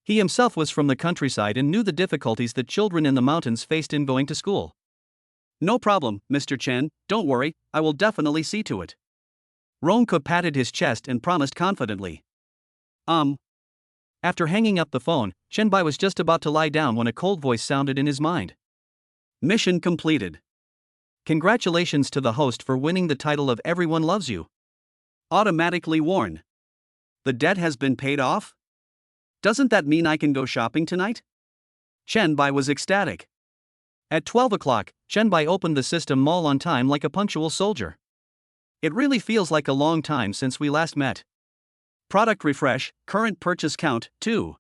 He himself was from the countryside and knew the difficulties that children in the mountains faced in going to school. "No problem, Mr. Chen, don't worry, I will definitely see to it." Rongku patted his chest and promised confidently. After hanging up the phone, Chen Bai was just about to lie down when a cold voice sounded in his mind. "Mission completed. Congratulations to the host for winning the title of Everyone Loves You. Automatically worn. The debt has been paid off? Doesn't that mean I can go shopping tonight?" Chen Bai was ecstatic. At 12 o'clock, Chen Bai opened the system mall on time like a punctual soldier. "It really feels like a long time since we last met. Product refresh, current purchase count, 2.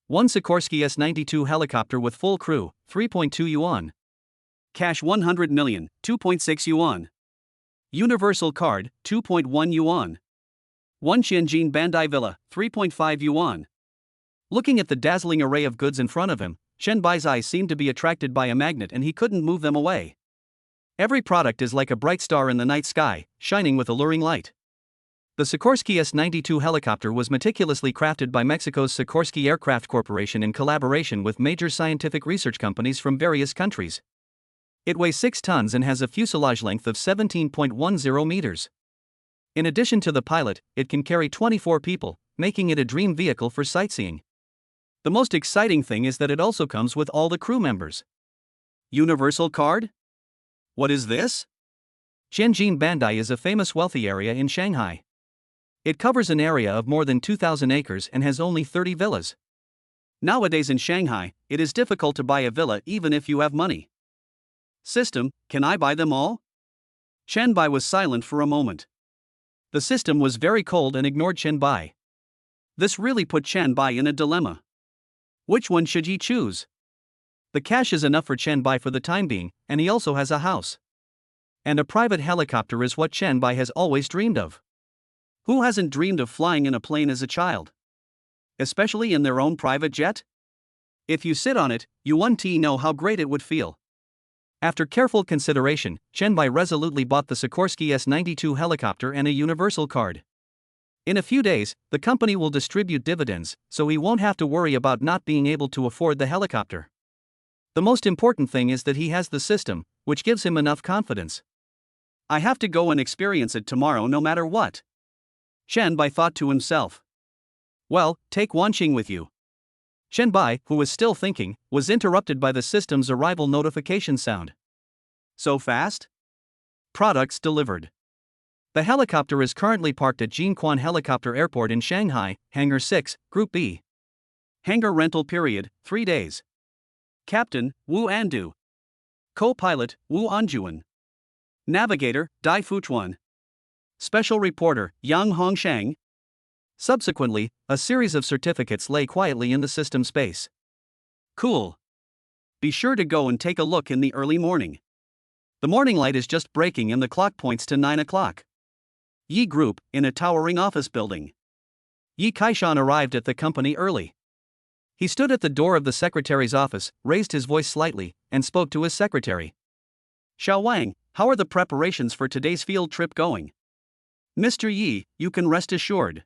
1 Sikorsky S-92 helicopter with full crew, 3.2 yuan. Cash 100 million, 2.6 yuan. Universal card, 2.1 yuan. 1 Tianjin Bandai Villa, 3.5 yuan. Looking at the dazzling array of goods in front of him, Chen Bai's eyes seemed to be attracted by a magnet and he couldn't move them away. Every product is like a bright star in the night sky, shining with alluring light. The Sikorsky S-92 helicopter was meticulously crafted by Mexico's Sikorsky Aircraft Corporation in collaboration with major scientific research companies from various countries. It weighs 6 tons and has a fuselage length of 17.10 meters. In addition to the pilot, it can carry 24 people, making it a dream vehicle for sightseeing. The most exciting thing is that it also comes with all the crew members. Universal card? What is this? Tianjin Bandai is a famous wealthy area in Shanghai. It covers an area of more than 2,000 acres and has only 30 villas. Nowadays in Shanghai, it is difficult to buy a villa even if you have money. System, can I buy them all? Chen Bai was silent for a moment. The system was very cold and ignored Chen Bai. This really put Chen Bai in a dilemma. Which one should he choose? The cash is enough for Chen Bai for the time being, and he also has a house. And a private helicopter is what Chen Bai has always dreamed of. Who hasn't dreamed of flying in a plane as a child? Especially in their own private jet? If you sit on it, you won't know how great it would feel. After careful consideration, Chen Bai resolutely bought the Sikorsky S-92 helicopter and a universal card. In a few days, the company will distribute dividends, so he won't have to worry about not being able to afford the helicopter. The most important thing is that he has the system, which gives him enough confidence. I have to go and experience it tomorrow no matter what. Chen Bai thought to himself. Well, take Wanqing with you. Chen Bai, who was still thinking, was interrupted by the system's arrival notification sound. So fast? Products delivered. The helicopter is currently parked at Jinquan Helicopter Airport in Shanghai, Hangar 6, Group B. Hangar rental period, 3 days. Captain, Wu Andu. Co-pilot, Wu Anjuan. Navigator, Dai Fuchuan. Special reporter, Yang Hongshang. Subsequently, a series of certificates lay quietly in the system space. Cool. Be sure to go and take a look in the early morning. The morning light is just breaking and the clock points to 9 o'clock. Yi Group, in a towering office building. Yi Kaishan arrived at the company early. He stood at the door of the secretary's office, raised his voice slightly, and spoke to his secretary. Xiao Wang, how are the preparations for today's field trip going? Mr. Yi, you can rest assured.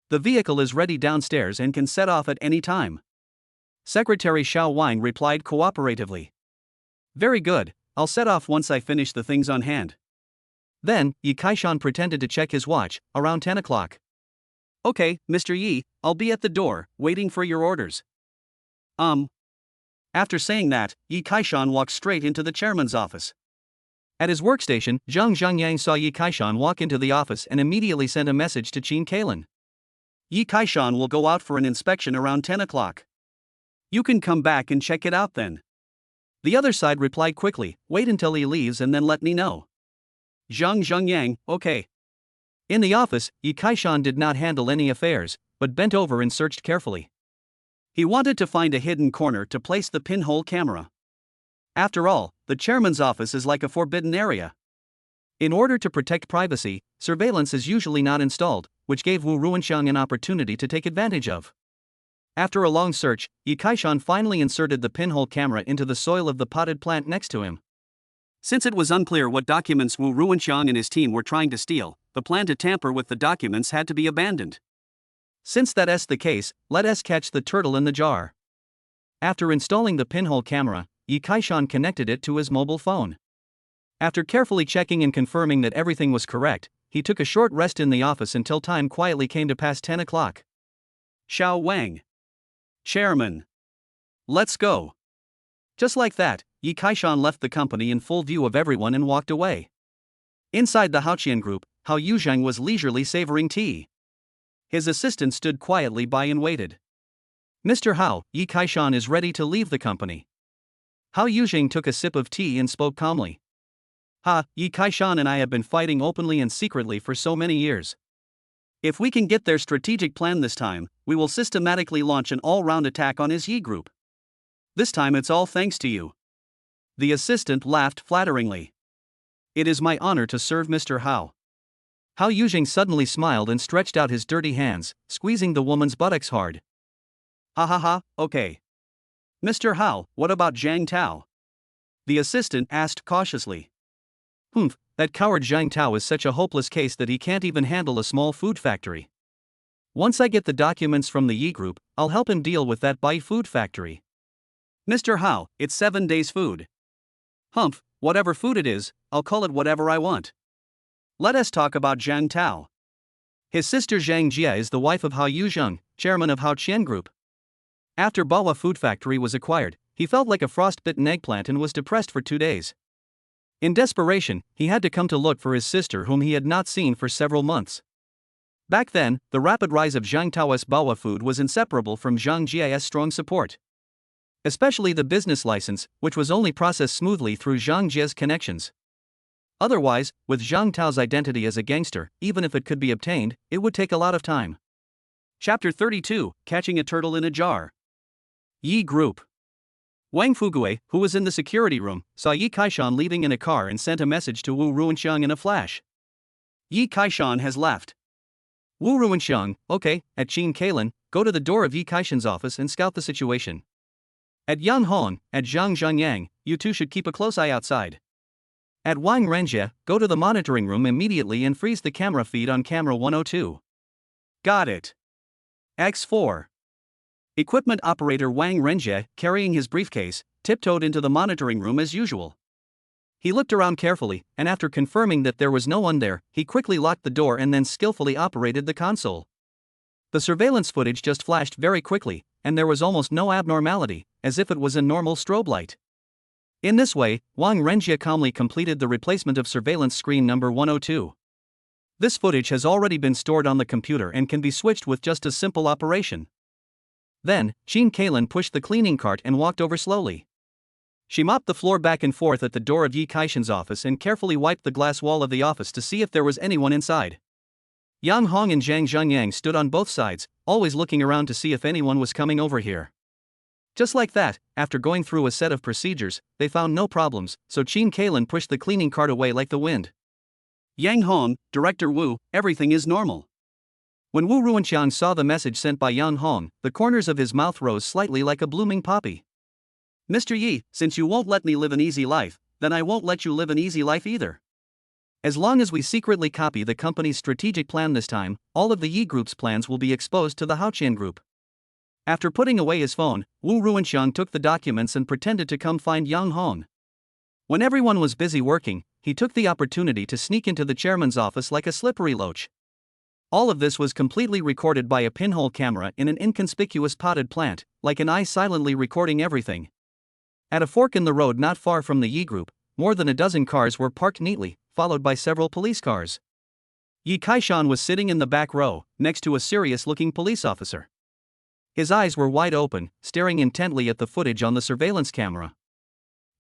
The vehicle is ready downstairs and can set off at any time. Secretary Xiao Wang replied cooperatively. Very good, I'll set off once I finish the things on hand. Then, Yi Kaishan pretended to check his watch, around 10 o'clock. Okay, Mr. Yi, I'll be at the door, waiting for your orders. After saying that, Yi Kaishan walked straight into the chairman's office. At his workstation, Zhang Zhangyang saw Yi Kaishan walk into the office and immediately sent a message to Qin Kailan. Yi Kaishan will go out for an inspection around 10 o'clock. You can come back and check it out then. The other side replied quickly, wait until he leaves and then let me know. Zhang Zhangyang, okay. In the office, Yi Kaishan did not handle any affairs, but bent over and searched carefully. He wanted to find a hidden corner to place the pinhole camera. After all, the chairman's office is like a forbidden area. In order to protect privacy, surveillance is usually not installed, which gave Wu Ruanxiang an opportunity to take advantage of. After a long search, Yi Kaishan finally inserted the pinhole camera into the soil of the potted plant next to him. Since it was unclear what documents Wu Ruanxiang and his team were trying to steal, the plan to tamper with the documents had to be abandoned. Since that is the case, let us catch the turtle in the jar. After installing the pinhole camera, Yi Kaishan connected it to his mobile phone. After carefully checking and confirming that everything was correct, he took a short rest in the office until time quietly came to pass 10 o'clock. Xiao Wang. Chairman. Let's go. Just like that, Yi Kaishan left the company in full view of everyone and walked away. Inside the Haoqian group, Hao Yuzhang was leisurely savoring tea. His assistant stood quietly by and waited. Mr. Hao, Yi Kaishan is ready to leave the company. Hao Yuzhang took a sip of tea and spoke calmly. Yi Kaishan and I have been fighting openly and secretly for so many years. If we can get their strategic plan this time, we will systematically launch an all-round attack on his Yi group. This time it's all thanks to you. The assistant laughed flatteringly. It is my honor to serve Mr. Hao. Hao Yuzhang suddenly smiled and stretched out his dirty hands, squeezing the woman's buttocks hard. Okay. Mr. Hao, what about Zhang Tao? The assistant asked cautiously. That coward Zhang Tao is such a hopeless case that he can't even handle a small food factory. Once I get the documents from the Yi Group, I'll help him deal with that Bai food factory. Mr. Hao, it's 7 days food. Whatever food it is, I'll call it whatever I want. Let us talk about Zhang Tao. His sister Zhang Jia is the wife of Hao Yuzhang, chairman of Hao Qian Group. After Bawa Food Factory was acquired, he felt like a frostbitten eggplant and was depressed for 2 days. In desperation, he had to come to look for his sister whom he had not seen for several months. Back then, the rapid rise of Zhang Tao's Bawa food was inseparable from Zhang Jia's strong support. Especially the business license, which was only processed smoothly through Zhang Jia's connections. Otherwise, with Zhang Tao's identity as a gangster, even if it could be obtained, it would take a lot of time. Chapter 32, Catching a Turtle in a Jar. Yi Group. Wang Fugue, who was in the security room, saw Yi Kaishan leaving in a car and sent a message to Wu Ruanxiang in a flash. Yi Kaishan has left. Wu Ruanxiang, okay, at Qin Kailan, go to the door of Yi Kaishan's office and scout the situation. At Yang Hong, at Zhang Zhangyang, you two should keep a close eye outside. At Wang Renjie, go to the monitoring room immediately and freeze the camera feed on camera 102. Got it. X4. Equipment operator Wang Renjie, carrying his briefcase, tiptoed into the monitoring room as usual. He looked around carefully, and after confirming that there was no one there, he quickly locked the door and then skillfully operated the console. The surveillance footage just flashed very quickly, and there was almost no abnormality, as if it was a normal strobe light. In this way, Wang Renjie calmly completed the replacement of surveillance screen number 102. This footage has already been stored on the computer and can be switched with just a simple operation. Then, Qin Kailan pushed the cleaning cart and walked over slowly. She mopped the floor back and forth at the door of Yi Kaishan's office and carefully wiped the glass wall of the office to see if there was anyone inside. Yang Hong and Zhang Zhangyang stood on both sides, always looking around to see if anyone was coming over here. Just like that, after going through a set of procedures, they found no problems, so Qin Kailan pushed the cleaning cart away like the wind. Yang Hong, Director Wu, everything is normal. When Wu Ruanxiang saw the message sent by Yang Hong, the corners of his mouth rose slightly like a blooming poppy. Mr. Yi, since you won't let me live an easy life, then I won't let you live an easy life either. As long as we secretly copy the company's strategic plan this time, all of the Yi Group's plans will be exposed to the Haoqian Group. After putting away his phone, Wu Ruanxiang took the documents and pretended to come find Yang Hong. When everyone was busy working, he took the opportunity to sneak into the chairman's office like a slippery loach. All of this was completely recorded by a pinhole camera in an inconspicuous potted plant, like an eye silently recording everything. At a fork in the road not far from the Yi Group, more than a dozen cars were parked neatly, followed by several police cars. Yi Kaishan was sitting in the back row, next to a serious-looking police officer. His eyes were wide open, staring intently at the footage on the surveillance camera.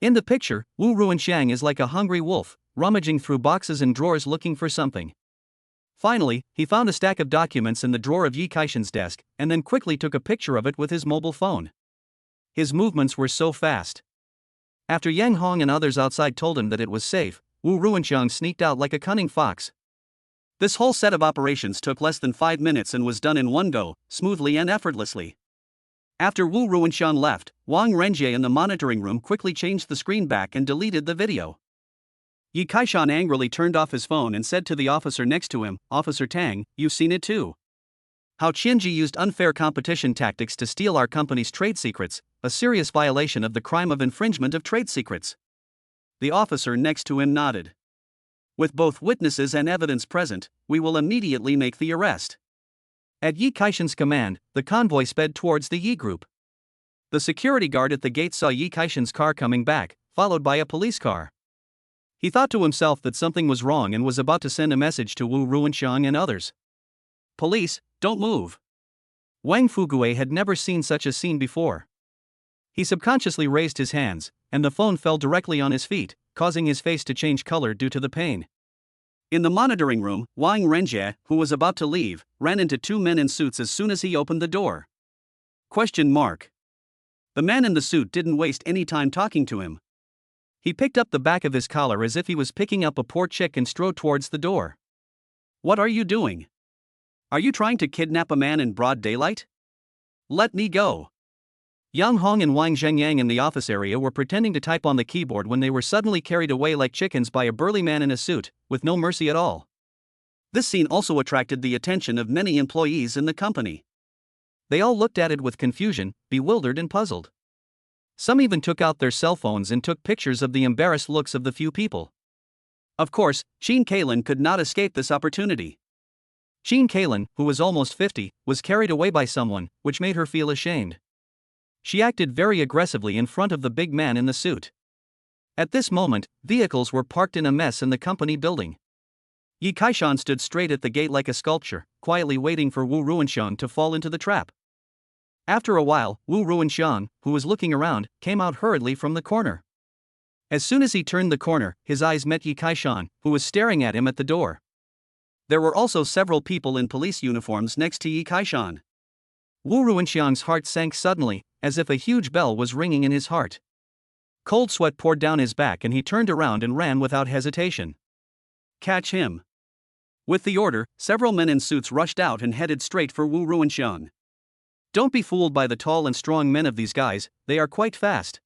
In the picture, Wu Ruanxiang is like a hungry wolf, rummaging through boxes and drawers looking for something. Finally, he found a stack of documents in the drawer of Yi Kaishan's desk, and then quickly took a picture of it with his mobile phone. His movements were so fast. After Yang Hong and others outside told him that it was safe, Wu Ruanxiang sneaked out like a cunning fox. This whole set of operations took less than 5 minutes and was done in one go, smoothly and effortlessly. After Wu Ruanxiang left, Wang Renjie in the monitoring room quickly changed the screen back and deleted the video. Yi Kaishan angrily turned off his phone and said to the officer next to him, "Officer Tang, you've seen it too. How Qianji used unfair competition tactics to steal our company's trade secrets, a serious violation of the crime of infringement of trade secrets." The officer next to him nodded. "With both witnesses and evidence present, we will immediately make the arrest." At Yi Kaishan's command, the convoy sped towards the Yi Group. The security guard at the gate saw Yi Kaishan's car coming back, followed by a police car. He thought to himself that something was wrong and was about to send a message to Wu Ruanxiang and others. "Police, don't move." Wang Fugue had never seen such a scene before. He subconsciously raised his hands, and the phone fell directly on his feet, causing his face to change color due to the pain. In the monitoring room, Wang Renjie, who was about to leave, ran into 2 men in suits as soon as he opened the door. The man in the suit didn't waste any time talking to him. He picked up the back of his collar as if he was picking up a poor chick and strode towards the door. "What are you doing? Are you trying to kidnap a man in broad daylight? Let me go." Yang Hong and Wang Zhengyang in the office area were pretending to type on the keyboard when they were suddenly carried away like chickens by a burly man in a suit, with no mercy at all. This scene also attracted the attention of many employees in the company. They all looked at it with confusion, bewildered and puzzled. Some even took out their cell phones and took pictures of the embarrassed looks of the few people. Of course, Qin Kailan could not escape this opportunity. Qin Kailan, who was almost 50, was carried away by someone, which made her feel ashamed. She acted very aggressively in front of the big man in the suit. At this moment, vehicles were parked in a mess in the company building. Yi Kaishan stood straight at the gate like a sculpture, quietly waiting for Wu Ruanxiang to fall into the trap. After a while, Wu Ruanxiang, who was looking around, came out hurriedly from the corner. As soon as he turned the corner, his eyes met Yi Kaishan, who was staring at him at the door. There were also several people in police uniforms next to Yi Kaishan. Wu Ruanxiang's heart sank suddenly, as if a huge bell was ringing in his heart. Cold sweat poured down his back and he turned around and ran without hesitation. Catch him. With the order, several men in suits rushed out and headed straight for Wu Ruanxiang. Don't be fooled by the tall and strong men of these guys, they are quite fast.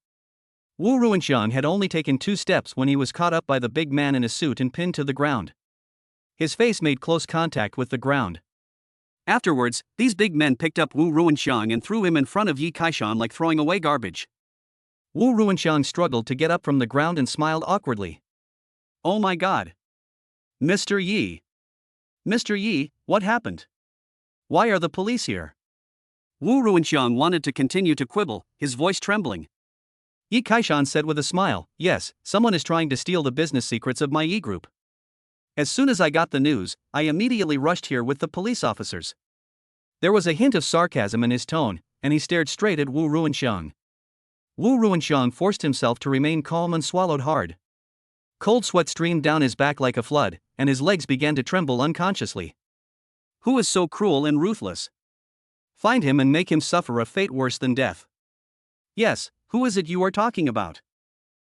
Wu Ruanxiang had only taken 2 steps when he was caught up by the big man in a suit and pinned to the ground. His face made close contact with the ground. Afterwards, these big men picked up Wu Ruanxiang and threw him in front of Yi Kaishan like throwing away garbage. Wu Ruanxiang struggled to get up from the ground and smiled awkwardly. Oh my god. Mr. Yi. Mr. Yi, what happened? Why are the police here? Wu Ruanxiang wanted to continue to quibble, his voice trembling. Yi Kaishan said with a smile, yes, someone is trying to steal the business secrets of my Yi group. As soon as I got the news, I immediately rushed here with the police officers. There was a hint of sarcasm in his tone, and he stared straight at Wu Ruanxiang. Wu Ruanxiang forced himself to remain calm and swallowed hard. Cold sweat streamed down his back like a flood, and his legs began to tremble unconsciously. Who is so cruel and ruthless? Find him and make him suffer a fate worse than death. Yes, who is it you are talking about?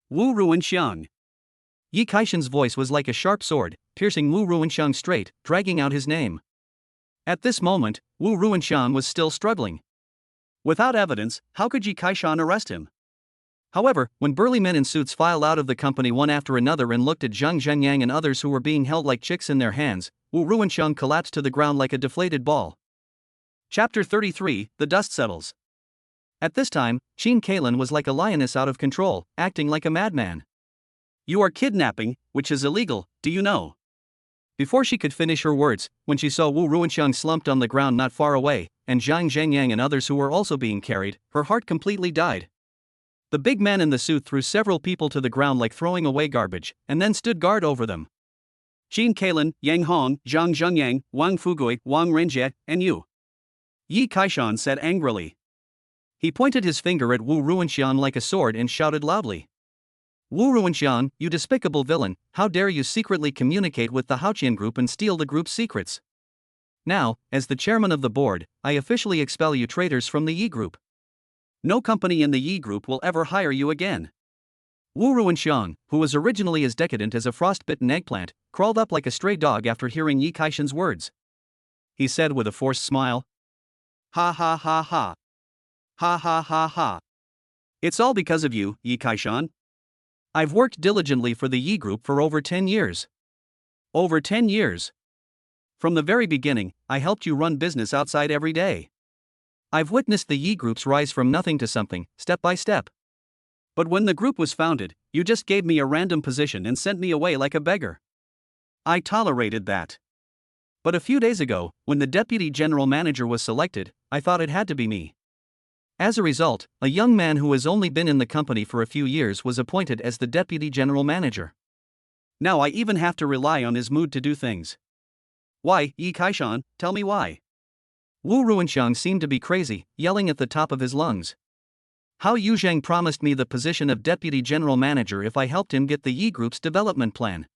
Wu Ruanxiang. Yi Kaishan's voice was like a sharp sword, piercing Wu Ruanxiang straight, dragging out his name. At this moment, Wu Ruanxiang was still struggling. Without evidence, how could Yi Kaishan arrest him? However, when burly men in suits filed out of the company one after another and looked at Zhang Zhenyang and others who were being held like chicks in their hands, Wu Ruanxiang collapsed to the ground like a deflated ball. Chapter 33, The Dust Settles. At this time, Qin Kailan was like a lioness out of control, acting like a madman. You are kidnapping, which is illegal, do you know? Before she could finish her words, when she saw Wu Ruanxiang slumped on the ground not far away, and Zhang Zhenyang and others who were also being carried, her heart completely died. The big man in the suit threw several people to the ground like throwing away garbage, and then stood guard over them. Qin Kailan, Yang Hong, Zhang Zhenyang, Wang Fugui, Wang Renjie, and you. Yi Kaishan said angrily. He pointed his finger at Wu Ruanxiang like a sword and shouted loudly. Wu Ruanxiang, you despicable villain, how dare you secretly communicate with the Haoqian group and steal the group's secrets? Now, as the chairman of the board, I officially expel you traitors from the Yi group. No company in the Yi group will ever hire you again. Wu Ruanxiang, who was originally as decadent as a frostbitten eggplant, crawled up like a stray dog after hearing Yi Kaishan's words. He said with a forced smile. Ha ha ha ha. Ha ha ha ha. It's all because of you, Yi Kaishan. I've worked diligently for the Yi group for over 10 years. Over 10 years. From the very beginning, I helped you run business outside every day. I've witnessed the Yi group's rise from nothing to something, step by step. But when the group was founded, you just gave me a random position and sent me away like a beggar. I tolerated that. But a few days ago, when the deputy general manager was selected, I thought it had to be me. As a result, a young man who has only been in the company for a few years was appointed as the deputy general manager. Now I even have to rely on his mood to do things. Why, Yi Kaishan, tell me why. Wu Ruanxiang seemed to be crazy, yelling at the top of his lungs. Hao Yuzhang promised me the position of deputy general manager if I helped him get the Yi group's development plan.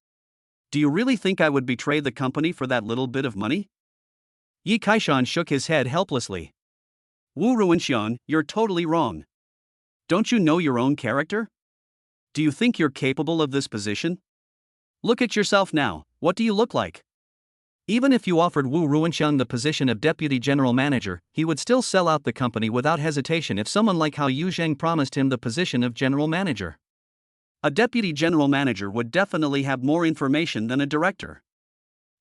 Do you really think I would betray the company for that little bit of money? Yi Kaishan shook his head helplessly. Wu Ruanxiang, you're totally wrong. Don't you know your own character? Do you think you're capable of this position? Look at yourself now, what do you look like? Even if you offered Wu Ruanxiang the position of deputy general manager, he would still sell out the company without hesitation if someone like Hao Yuzhang promised him the position of general manager. A deputy general manager would definitely have more information than a director.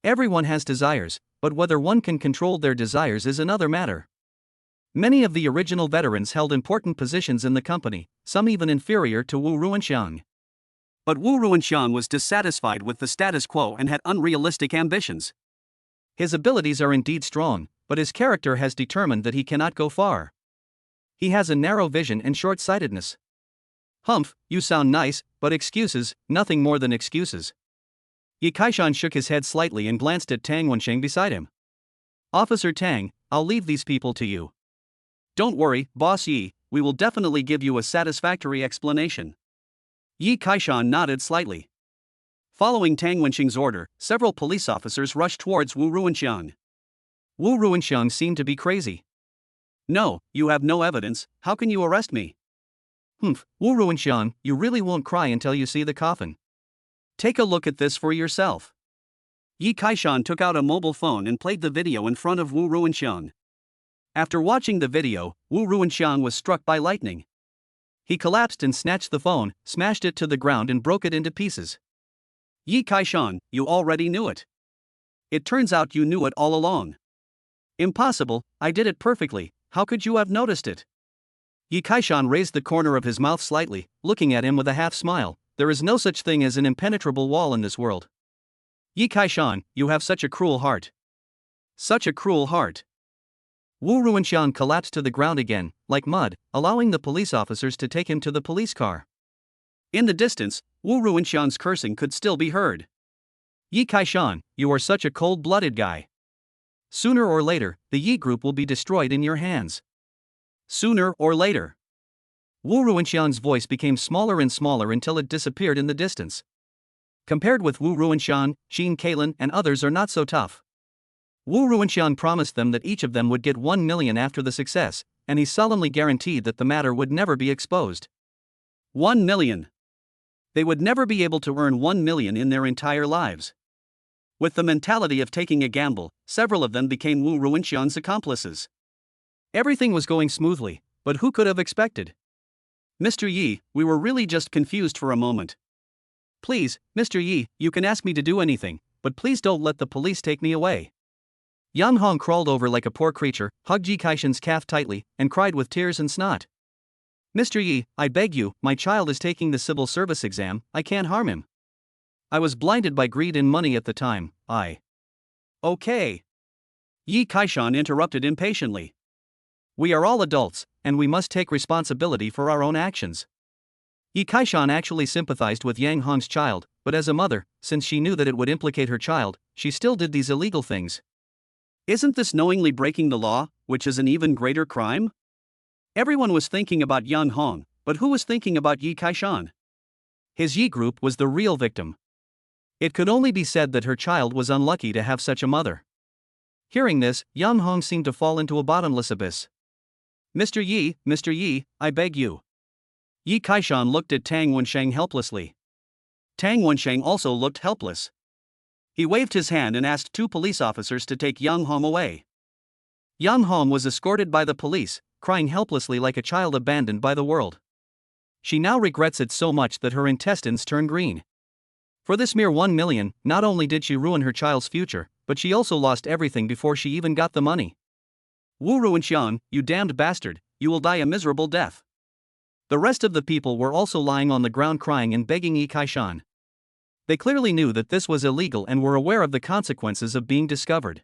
Everyone has desires, but whether one can control their desires is another matter. Many of the original veterans held important positions in the company, some even inferior to Wu Ruanxiang. But Wu Ruanxiang was dissatisfied with the status quo and had unrealistic ambitions. His abilities are indeed strong, but his character has determined that he cannot go far. He has a narrow vision and short-sightedness. Humph, you sound nice, but excuses, nothing more than excuses. Yi Kaishan shook his head slightly and glanced at Tang Wensheng beside him. Officer Tang, I'll leave these people to you. Don't worry, Boss Yi, we will definitely give you a satisfactory explanation. Yi Kaishan nodded slightly. Following Tang Wensheng's order, several police officers rushed towards Wu Ruinxiang. Wu Ruinxiang seemed to be crazy. No, you have no evidence, how can you arrest me? Wu Ruinxiang, you really won't cry until you see the coffin. Take a look at this for yourself. Yi Kaishan took out a mobile phone and played the video in front of Wu Ruinxiang. After watching the video, Wu Ruinxiang was struck by lightning. He collapsed and snatched the phone, smashed it to the ground and broke it into pieces. Yi Kaishan, you already knew it. It turns out you knew it all along. Impossible, I did it perfectly, how could you have noticed it? Yi Kaishan raised the corner of his mouth slightly, looking at him with a half smile. There is no such thing as an impenetrable wall in this world. Yi Kaishan, you have such a cruel heart. Such a cruel heart. Wu Ruinxiang collapsed to the ground again, like mud, allowing the police officers to take him to the police car. In the distance, Wu Ruinxiang's cursing could still be heard. Yi Kaishan, you are such a cold-blooded guy. Sooner or later, the Yi group will be destroyed in your hands. Sooner or later. Wu Ruinxiang's voice became smaller and smaller until it disappeared in the distance. Compared with Wu Ruinxiang, Qin Kailan and others are not so tough. Wu Ruinxiang promised them that each of them would get 1 million after the success, and he solemnly guaranteed that the matter would never be exposed. 1 million. They would never be able to earn 1 million in their entire lives. With the mentality of taking a gamble, several of them became Wu Ruinxiang's accomplices. Everything was going smoothly, but who could have expected? Mr. Yi, we were really just confused for a moment. Please, Mr. Yi, you can ask me to do anything, but please don't let the police take me away. Yang Hong crawled over like a poor creature, hugged Yi Kaishan's calf tightly, and cried with tears and snot. Mr. Yi, I beg you, my child is taking the civil service exam, I can't harm him. I was blinded by greed and money at the time, Okay. Yi Kaishan interrupted impatiently. We are all adults, and we must take responsibility for our own actions. Yi Kaishan actually sympathized with Yang Hong's child, but as a mother, since she knew that it would implicate her child, she still did these illegal things. Isn't this knowingly breaking the law, which is an even greater crime? Everyone was thinking about Yang Hong, but who was thinking about Yi Kaishan? His Yi group was the real victim. It could only be said that her child was unlucky to have such a mother. Hearing this, Yang Hong seemed to fall into a bottomless abyss. Mr. Yi, I beg you. Yi Kaishan looked at Tang Wensheng helplessly. Tang Wensheng also looked helpless. He waved his hand and asked 2 police officers to take Yang Hong away. Yang Hong was escorted by the police, crying helplessly like a child abandoned by the world. She now regrets it so much that her intestines turn green. For this mere 1 million, not only did she ruin her child's future, but she also lost everything before she even got the money. Wu Ruinxiang, you damned bastard, you will die a miserable death. The rest of the people were also lying on the ground crying and begging Yi Kaishan. They clearly knew that this was illegal and were aware of the consequences of being discovered.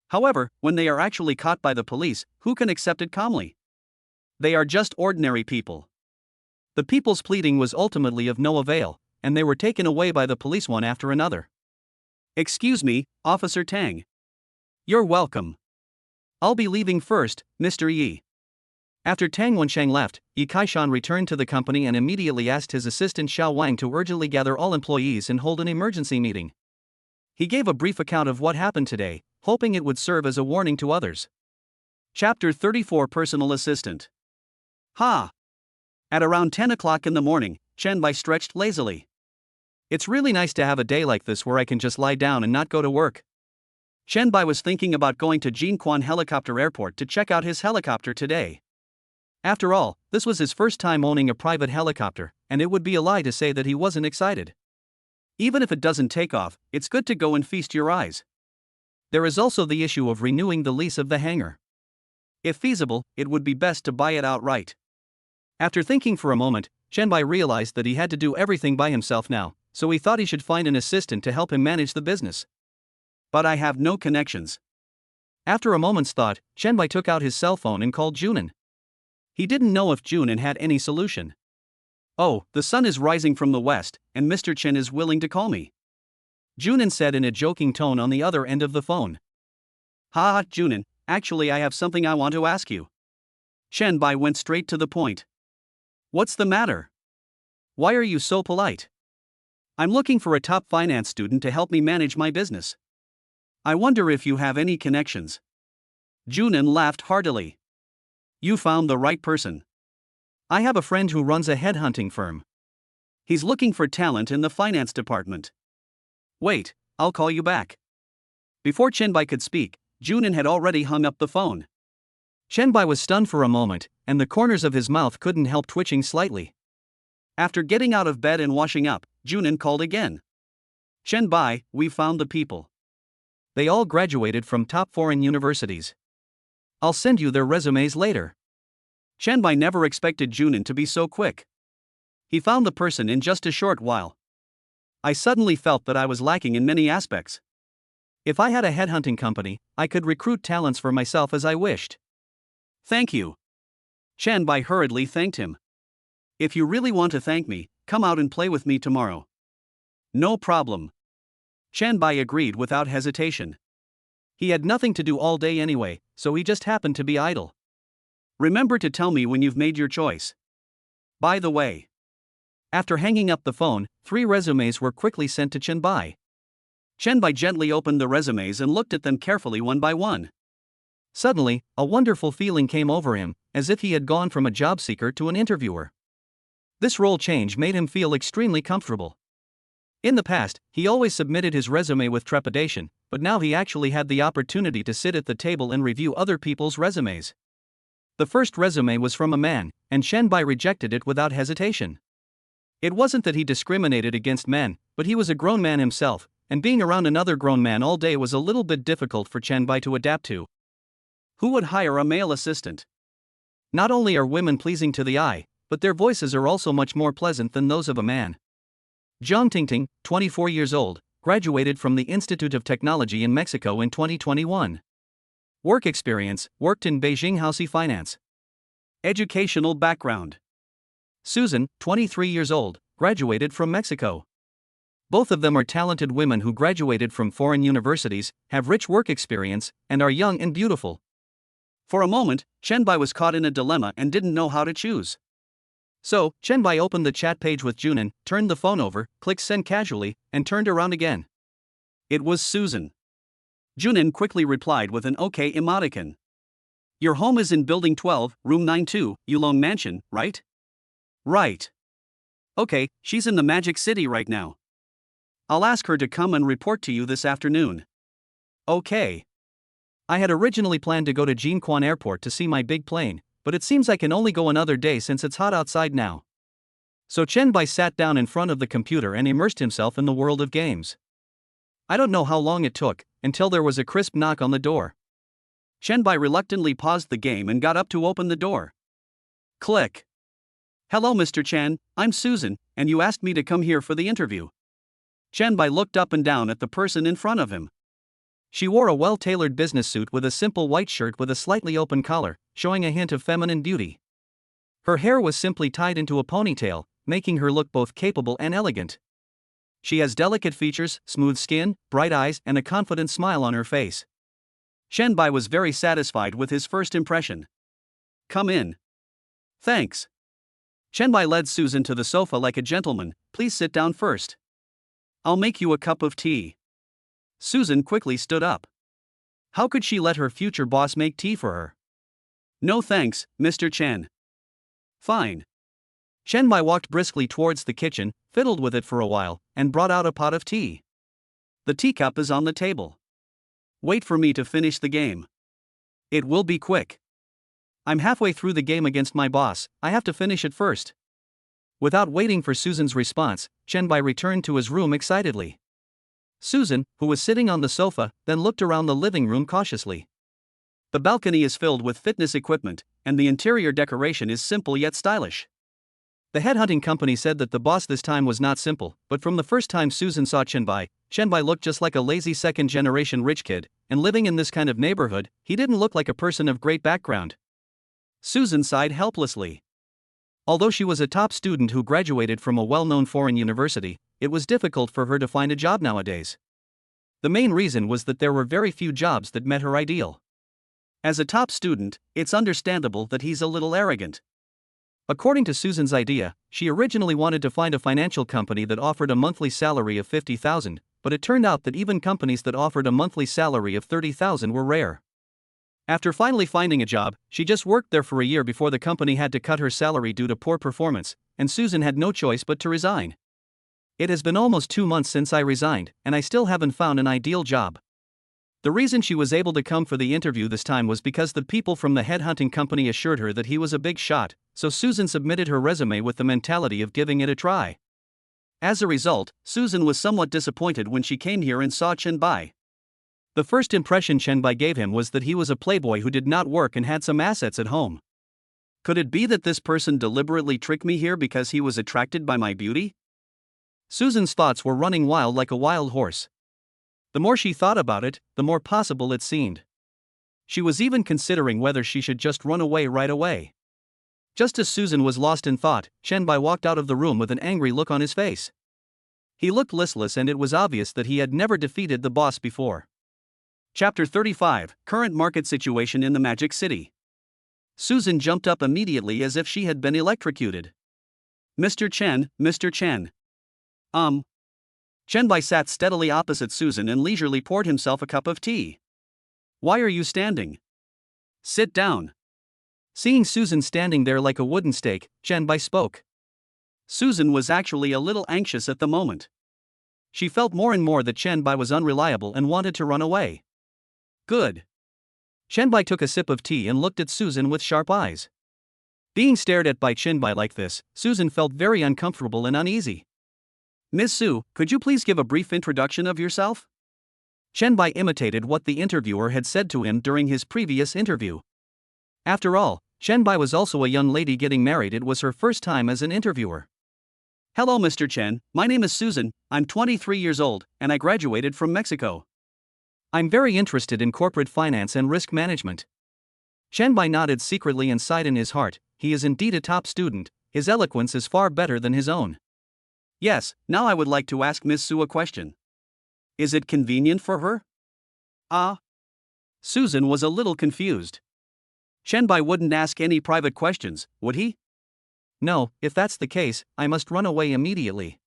However, when they are actually caught by the police, who can accept it calmly? They are just ordinary people. The people's pleading was ultimately of no avail, and they were taken away by the police one after another. Excuse me, Officer Tang. You're welcome. I'll be leaving first, Mr. Yi. After Tang Wensheng left, Yi Kaishan returned to the company and immediately asked his assistant Xiao Wang to urgently gather all employees and hold an emergency meeting. He gave a brief account of what happened today, hoping it would serve as a warning to others. Chapter 34 Personal Assistant. Ha! At around 10 o'clock in the morning, Chen Bai stretched lazily. It's really nice to have a day like this where I can just lie down and not go to work. Chen Bai was thinking about going to Jinquan Helicopter Airport to check out his helicopter today. After all, this was his first time owning a private helicopter, and it would be a lie to say that he wasn't excited. Even if it doesn't take off, it's good to go and feast your eyes. There is also the issue of renewing the lease of the hangar. If feasible, it would be best to buy it outright. After thinking for a moment, Chen Bai realized that he had to do everything by himself now, so he thought he should find an assistant to help him manage the business. But I have no connections. After a moment's thought, Chen Bai took out his cell phone and called Junin. He didn't know if Junin had any solution. Oh, the sun is rising from the west, and Mr. Chen is willing to call me. Junin said in a joking tone on the other end of the phone. Ha, Junin, actually I have something I want to ask you. Chen Bai went straight to the point. What's the matter? Why are you so polite? I'm looking for a top finance student to help me manage my business. I wonder if you have any connections. Junin laughed heartily. You found the right person. I have a friend who runs a headhunting firm. He's looking for talent in the finance department. Wait, I'll call you back. Before Chen Bai could speak, Junin had already hung up the phone. Chen Bai was stunned for a moment, and the corners of his mouth couldn't help twitching slightly. After getting out of bed and washing up, Junin called again. Chen Bai, we've found the people. They all graduated from top foreign universities. I'll send you their resumes later. Chen Bai never expected Junin to be so quick. He found the person in just a short while. I suddenly felt that I was lacking in many aspects. If I had a headhunting company, I could recruit talents for myself as I wished. Thank you. Chen Bai hurriedly thanked him. If you really want to thank me, come out and play with me tomorrow. No problem. Chen Bai agreed without hesitation. He had nothing to do all day anyway, so he just happened to be idle. Remember to tell me when you've made your choice. By the way. After hanging up the phone, 3 resumes were quickly sent to Chen Bai. Chen Bai gently opened the resumes and looked at them carefully one by one. Suddenly, a wonderful feeling came over him, as if he had gone from a job seeker to an interviewer. This role change made him feel extremely comfortable. In the past, he always submitted his resume with trepidation, but now he actually had the opportunity to sit at the table and review other people's resumes. The first resume was from a man, and Chen Bai rejected it without hesitation. It wasn't that he discriminated against men, but he was a grown man himself, and being around another grown man all day was a little bit difficult for Chen Bai to adapt to. Who would hire a male assistant? Not only are women pleasing to the eye, but their voices are also much more pleasant than those of a man. Zhang Tingting, 24 years old, graduated from the Institute of Technology in Mexico in 2021. Work experience, worked in Beijing Housing Finance. Educational background. Susan, 23 years old, graduated from Mexico. Both of them are talented women who graduated from foreign universities, have rich work experience, and are young and beautiful. For a moment, Chen Bai was caught in a dilemma and didn't know how to choose. So, Chen Bai opened the chat page with Junin, turned the phone over, clicked send casually, and turned around again. It was Susan. Junin quickly replied with an okay emoticon. Your home is in Building 12, Room 92, Yulong Mansion, right? Right. Okay, she's in the Magic City right now. I'll ask her to come and report to you this afternoon. Okay. I had originally planned to go to Jinquan Airport to see my big plane, but it seems I can only go another day since it's hot outside now. So Chen Bai sat down in front of the computer and immersed himself in the world of games. I don't know how long it took, until there was a crisp knock on the door. Chen Bai reluctantly paused the game and got up to open the door. Click. Hello Mr. Chen, I'm Susan, and you asked me to come here for the interview. Chen Bai looked up and down at the person in front of him. She wore a well-tailored business suit with a simple white shirt with a slightly open collar, showing a hint of feminine beauty. Her hair was simply tied into a ponytail, making her look both capable and elegant. She has delicate features, smooth skin, bright eyes, and a confident smile on her face. Chen Bai was very satisfied with his first impression. Come in. Thanks. Chen Bai led Susan to the sofa like a gentleman. Please sit down first. I'll make you a cup of tea. Susan quickly stood up. How could she let her future boss make tea for her? No thanks, Mr. Chen. Fine. Chen Bai walked briskly towards the kitchen, fiddled with it for a while, and brought out a pot of tea. The teacup is on the table. Wait for me to finish the game. It will be quick. I'm halfway through the game against my boss, I have to finish it first. Without waiting for Susan's response, Chen Bai returned to his room excitedly. Susan, who was sitting on the sofa, then looked around the living room cautiously. The balcony is filled with fitness equipment, and the interior decoration is simple yet stylish. The headhunting company said that the boss this time was not simple, but from the first time Susan saw Chen Bai looked just like a lazy second-generation rich kid, and living in this kind of neighborhood, he didn't look like a person of great background. Susan sighed helplessly. Although she was a top student who graduated from a well-known foreign university, it was difficult for her to find a job nowadays. The main reason was that there were very few jobs that met her ideal. As a top student, it's understandable that he's a little arrogant. According to Susan's idea, she originally wanted to find a financial company that offered a monthly salary of $50,000, but it turned out that even companies that offered a monthly salary of $30,000 were rare. After finally finding a job, she just worked there for a year before the company had to cut her salary due to poor performance, and Susan had no choice but to resign. It has been almost 2 months since I resigned, and I still haven't found an ideal job. The reason she was able to come for the interview this time was because the people from the headhunting company assured her that he was a big shot, so Susan submitted her resume with the mentality of giving it a try. As a result, Susan was somewhat disappointed when she came here and saw Chen Bai. The first impression Chen Bai gave him was that he was a playboy who did not work and had some assets at home. Could it be that this person deliberately tricked me here because he was attracted by my beauty? Susan's thoughts were running wild like a wild horse. The more she thought about it, the more possible it seemed. She was even considering whether she should just run away right away. Just as Susan was lost in thought, Chen Bai walked out of the room with an angry look on his face. He looked listless and it was obvious that he had never defeated the boss before. Chapter 35, Current Market Situation in the Magic City. Susan jumped up immediately as if she had been electrocuted. Mr. Chen, Mr. Chen. Chen Bai sat steadily opposite Susan and leisurely poured himself a cup of tea. Why are you standing? Sit down. Seeing Susan standing there like a wooden stake, Chen Bai spoke. Susan was actually a little anxious at the moment. She felt more and more that Chen Bai was unreliable and wanted to run away. Good. Chen Bai took a sip of tea and looked at Susan with sharp eyes. Being stared at by Chen Bai like this, Susan felt very uncomfortable and uneasy. Ms. Su, could you please give a brief introduction of yourself? Chen Bai imitated what the interviewer had said to him during his previous interview. After all, Chen Bai was also a young lady getting married. It was her first time as an interviewer. Hello Mr. Chen, my name is Susan, I'm 23 years old, and I graduated from Mexico. I'm very interested in corporate finance and risk management. Chen Bai nodded secretly and sighed in his heart. He is indeed a top student, his eloquence is far better than his own. Yes, now I would like to ask Ms. Su a question. Is it convenient for her? Susan was a little confused. Chen Bai wouldn't ask any private questions, would he? No, if that's the case, I must run away immediately.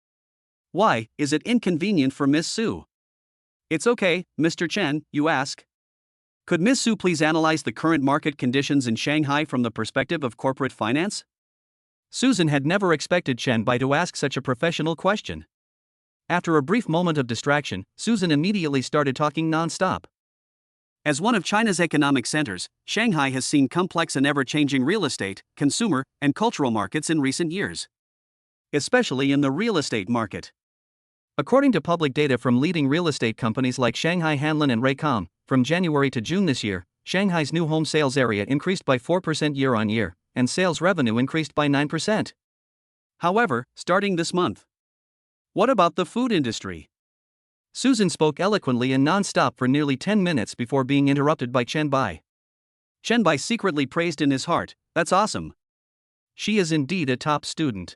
Why, is it inconvenient for Ms. Su? It's okay, Mr. Chen, you ask. Could Ms. Su please analyze the current market conditions in Shanghai from the perspective of corporate finance? Susan had never expected Chen Bai to ask such a professional question. After a brief moment of distraction, Susan immediately started talking non-stop. As one of China's economic centers, Shanghai has seen complex and ever-changing real estate, consumer, and cultural markets in recent years. Especially in the real estate market. According to public data from leading real estate companies like Shanghai Hanlin and Raycom, from January to June this year, Shanghai's new home sales area increased by 4% year-on-year, and sales revenue increased by 9%. However, starting this month. What about the food industry? Susan spoke eloquently and non-stop for nearly 10 minutes before being interrupted by Chen Bai. Chen Bai secretly praised in his heart, that's awesome. She is indeed a top student.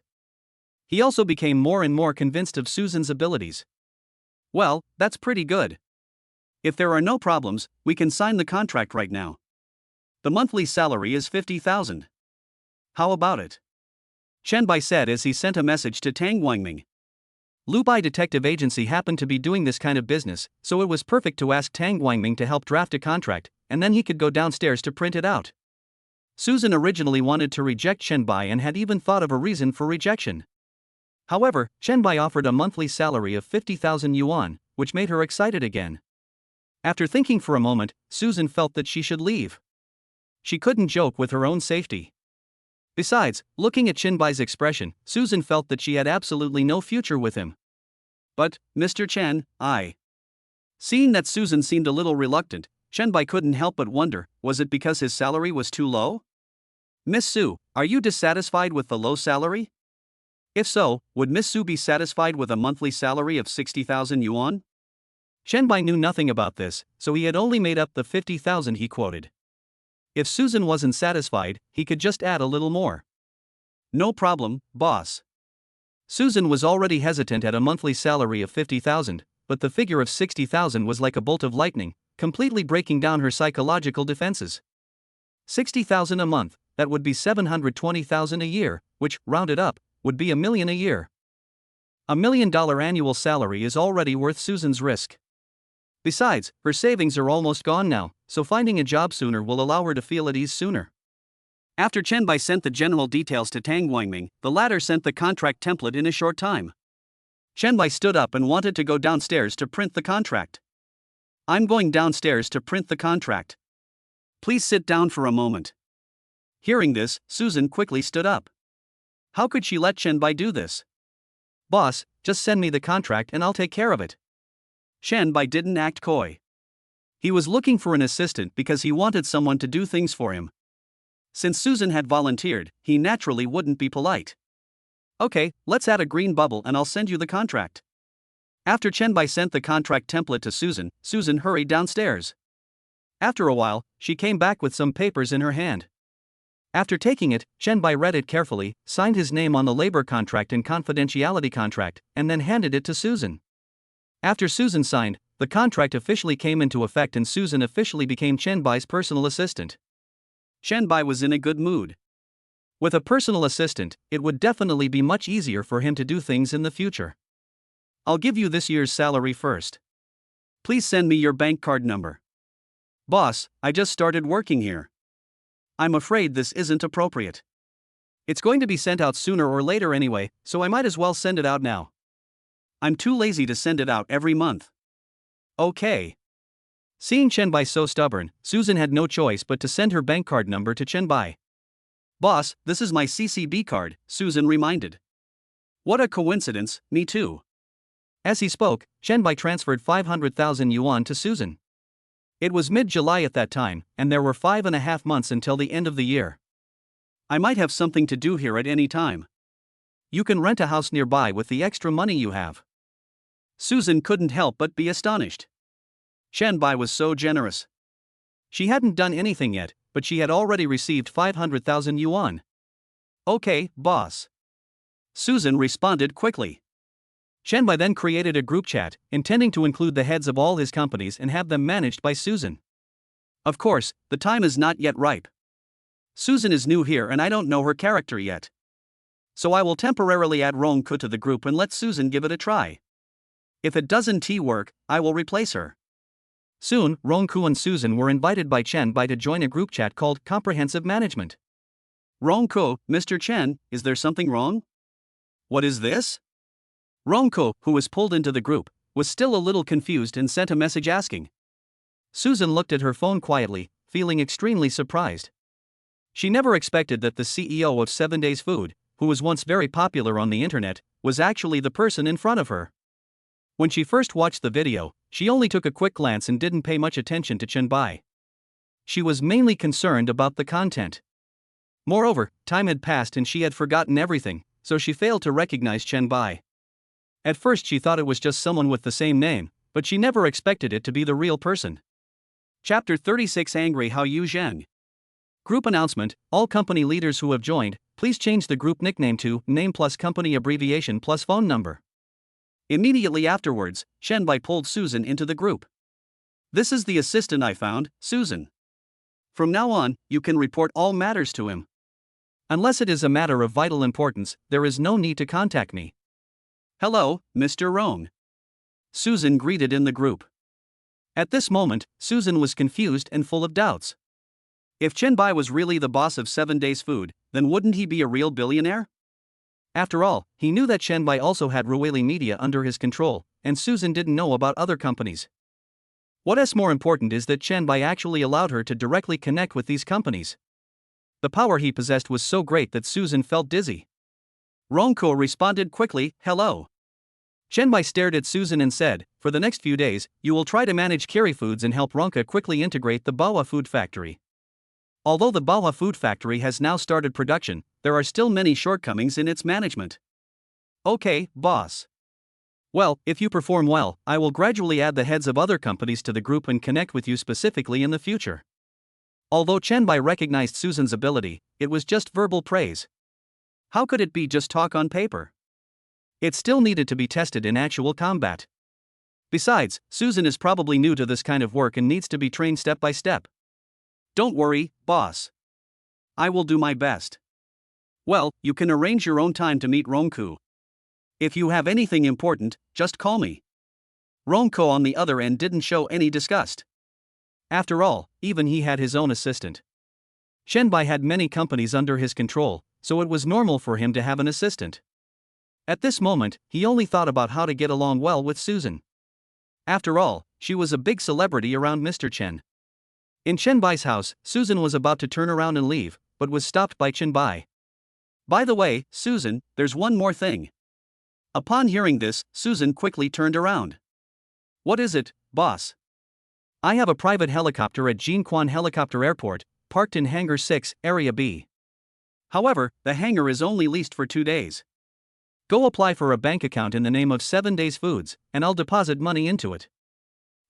He also became more and more convinced of Susan's abilities. Well, that's pretty good. If there are no problems, we can sign the contract right now. The monthly salary is 50,000. How about it? Chen Bai said as he sent a message to Tang Guangming. Lu Bai Detective Agency happened to be doing this kind of business, so it was perfect to ask Tang Guangming to help draft a contract, and then he could go downstairs to print it out. Susan originally wanted to reject Chen Bai and had even thought of a reason for rejection. However, Chen Bai offered a monthly salary of 50,000 yuan, which made her excited again. After thinking for a moment, Susan felt that she should leave. She couldn't joke with her own safety. Besides, looking at Chen Bai's expression, Susan felt that she had absolutely no future with him. But, Mr. Chen, Seeing that Susan seemed a little reluctant, Chen Bai couldn't help but wonder, was it because his salary was too low? Miss Su, are you dissatisfied with the low salary? If so, would Miss Su be satisfied with a monthly salary of 60,000 yuan? Chen Bai knew nothing about this, so he had only made up the 50,000 he quoted. If Susan wasn't satisfied, he could just add a little more. No problem, boss. Susan was already hesitant at a monthly salary of 50,000, but the figure of 60,000 was like a bolt of lightning, completely breaking down her psychological defenses. 60,000 a month, that would be 720,000 a year, which, rounded up, would be $1 million a year. $1 million annual salary is already worth Susan's risk. Besides, her savings are almost gone now, so finding a job sooner will allow her to feel at ease sooner. After Chen Bai sent the general details to Tang Guangming, the latter sent the contract template in a short time. Chen Bai stood up and wanted to go downstairs to print the contract. "I'm going downstairs to print the contract. Please sit down for a moment." Hearing this, Susan quickly stood up. How could she let Chen Bai do this? "Boss, just send me the contract and I'll take care of it." Chen Bai didn't act coy. He was looking for an assistant because he wanted someone to do things for him. Since Susan had volunteered, he naturally wouldn't be polite. "Okay, let's add a green bubble and I'll send you the contract." After Chen Bai sent the contract template to Susan, Susan hurried downstairs. After a while, she came back with some papers in her hand. After taking it, Chen Bai read it carefully, signed his name on the labor contract and confidentiality contract, and then handed it to Susan. After Susan signed, the contract officially came into effect and Susan officially became Chen Bai's personal assistant. Chen Bai was in a good mood. With a personal assistant, it would definitely be much easier for him to do things in the future. "I'll give you this year's salary first. Please send me your bank card number." "Boss, I just started working here. I'm afraid this isn't appropriate. It's going to be sent out sooner or later anyway, so I might as well send it out now. I'm too lazy to send it out every month." "Okay." Seeing Chen Bai so stubborn, Susan had no choice but to send her bank card number to Chen Bai. "Boss, this is my CCB card," Susan reminded. "What a coincidence, me too." As he spoke, Chen Bai transferred 500,000 yuan to Susan. It was mid-July at that time, and there were 5.5 months until the end of the year. "I might have something to do here at any time. You can rent a house nearby with the extra money you have." Susan couldn't help but be astonished. Chen Bai was so generous. She hadn't done anything yet, but she had already received 500,000 yuan. "Okay, boss." Susan responded quickly. Chen Bai then created a group chat, intending to include the heads of all his companies and have them managed by Susan. Of course, the time is not yet ripe. Susan is new here and I don't know her character yet. So I will temporarily add Rong Ku to the group and let Susan give it a try. If it doesn't work, I will replace her. Soon, Rong Ku and Susan were invited by Chen Bai to join a group chat called Comprehensive Management. "Rong Ku, Mr. Chen, is there something wrong? What is this?" Rong Ku, who was pulled into the group, was still a little confused and sent a message asking. Susan looked at her phone quietly, feeling extremely surprised. She never expected that the CEO of 7 Days Food, who was once very popular on the internet, was actually the person in front of her. When she first watched the video, she only took a quick glance and didn't pay much attention to Chen Bai. She was mainly concerned about the content. Moreover, time had passed and she had forgotten everything, so she failed to recognize Chen Bai. At first she thought it was just someone with the same name, but she never expected it to be the real person. Chapter 36 Angry Hao Yu Zheng. Group announcement: all company leaders who have joined, please change the group nickname to name plus company abbreviation plus phone number. Immediately afterwards, Chen Bai pulled Susan into the group. "This is the assistant I found, Susan. From now on, you can report all matters to him. Unless it is a matter of vital importance, there is no need to contact me." "Hello, Mr. Rong," Susan greeted in the group. At this moment, Susan was confused and full of doubts. If Chen Bai was really the boss of 7 Days Food, then wouldn't he be a real billionaire? After all, he knew that Chen Bai also had Ruili Media under his control, and Susan didn't know about other companies. What's more important is that Chen Bai actually allowed her to directly connect with these companies. The power he possessed was so great that Susan felt dizzy. Rong Ku responded quickly, "Hello." Chen Bai stared at Susan and said, "For the next few days, you will try to manage Kiri Foods and help Ronka quickly integrate the Baoa Food Factory. Although the Baoa Food Factory has now started production, there are still many shortcomings in its management." "Okay, boss. Well, if you perform well, I will gradually add the heads of other companies to the group and connect with you specifically in the future." Although Chen Bai recognized Susan's ability, it was just verbal praise. How could it be just talk on paper? It still needed to be tested in actual combat. Besides, Susan is probably new to this kind of work and needs to be trained step by step. Don't worry, boss. I will do my best. Well, you can arrange your own time to meet Ronku. If you have anything important, just call me. Ronko on the other end didn't show any disgust. After all, even he had his own assistant. Shenbai had many companies under his control, so it was normal for him to have an assistant. At this moment, he only thought about how to get along well with Susan. After all, she was a big celebrity around Mr. Chen. In Chenbai's house, Susan was about to turn around and leave, but was stopped by Chenbai. By the way, Susan, there's one more thing. Upon hearing this, Susan quickly turned around. What is it, boss? I have a private helicopter at Jinquan Helicopter Airport, parked in Hangar 6, Area B. However, the hangar is only leased for 2 days. Go apply for a bank account in the name of 7 Days Foods, and I'll deposit money into it.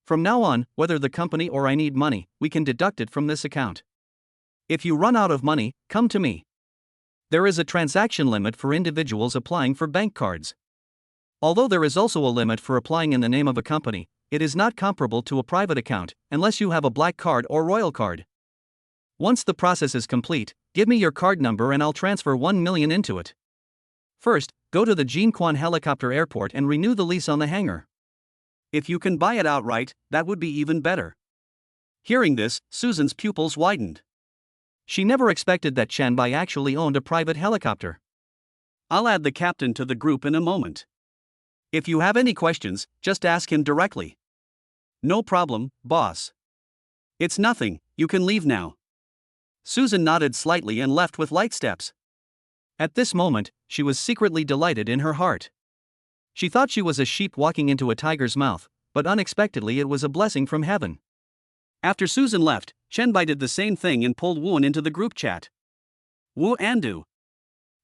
From now on, whether the company or I need money, we can deduct it from this account. If you run out of money, come to me. There is a transaction limit for individuals applying for bank cards. Although there is also a limit for applying in the name of a company, it is not comparable to a private account, unless you have a black card or royal card. Once the process is complete, give me your card number and I'll transfer 1 million into it. First, go to the Jinquan Helicopter Airport and renew the lease on the hangar. If you can buy it outright, that would be even better. Hearing this, Susan's pupils widened. She never expected that Chenbai actually owned a private helicopter. I'll add the captain to the group in a moment. If you have any questions, just ask him directly. No problem, boss. It's nothing, you can leave now. Susan nodded slightly and left with light steps. At this moment, she was secretly delighted in her heart. She thought she was a sheep walking into a tiger's mouth, but unexpectedly it was a blessing from heaven. After Susan left, Chenbai did the same thing and pulled Wu into the group chat. Wu Andu.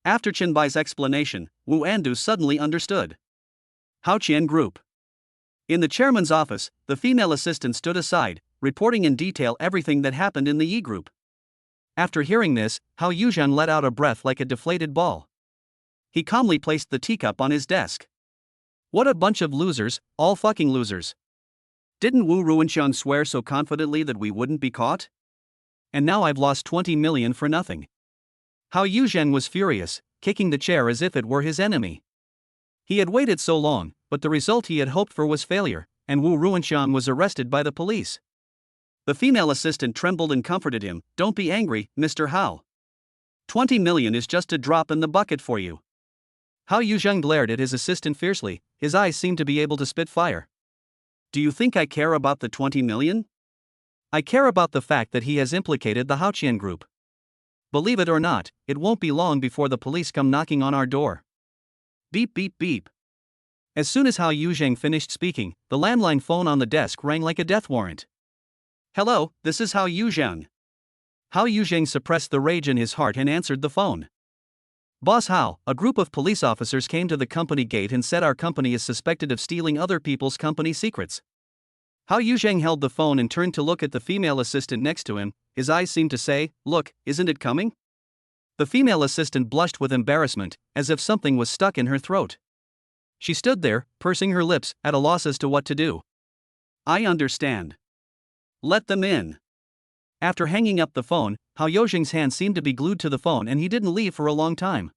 After Chenbai's explanation, Wu Andu suddenly understood. Haoqian Group. In the chairman's office, the female assistant stood aside, reporting in detail everything that happened in the Yi Group. After hearing this, Hao Yuzhan let out a breath like a deflated ball. He calmly placed the teacup on his desk. What a bunch of losers, all fucking losers. Didn't Wu Ruinxiang swear so confidently that we wouldn't be caught? And now I've lost 20 million for nothing. Hao Yuzhan was furious, kicking the chair as if it were his enemy. He had waited so long, but the result he had hoped for was failure, and Wu Ruinxiang was arrested by the police. The female assistant trembled and comforted him. Don't be angry, Mr. Hao. 20 million is just a drop in the bucket for you. Hao Yuzheng glared at his assistant fiercely, his eyes seemed to be able to spit fire. Do you think I care about the 20 million? I care about the fact that he has implicated the Haoqian Group. Believe it or not, it won't be long before the police come knocking on our door. Beep beep beep. As soon as Hao Yuzheng finished speaking, the landline phone on the desk rang like a death warrant. Hello, this is Hao Yuzheng. Hao Yuzheng suppressed the rage in his heart and answered the phone. Boss Hao, a group of police officers came to the company gate and said our company is suspected of stealing other people's company secrets. Hao Yuzheng held the phone and turned to look at the female assistant next to him. His eyes seemed to say, "Look, isn't it coming?" The female assistant blushed with embarrassment, as if something was stuck in her throat. She stood there, pursing her lips, at a loss as to what to do. I understand. Let them in. After hanging up the phone, Hao Yuzheng's hand seemed to be glued to the phone and he didn't leave for a long time.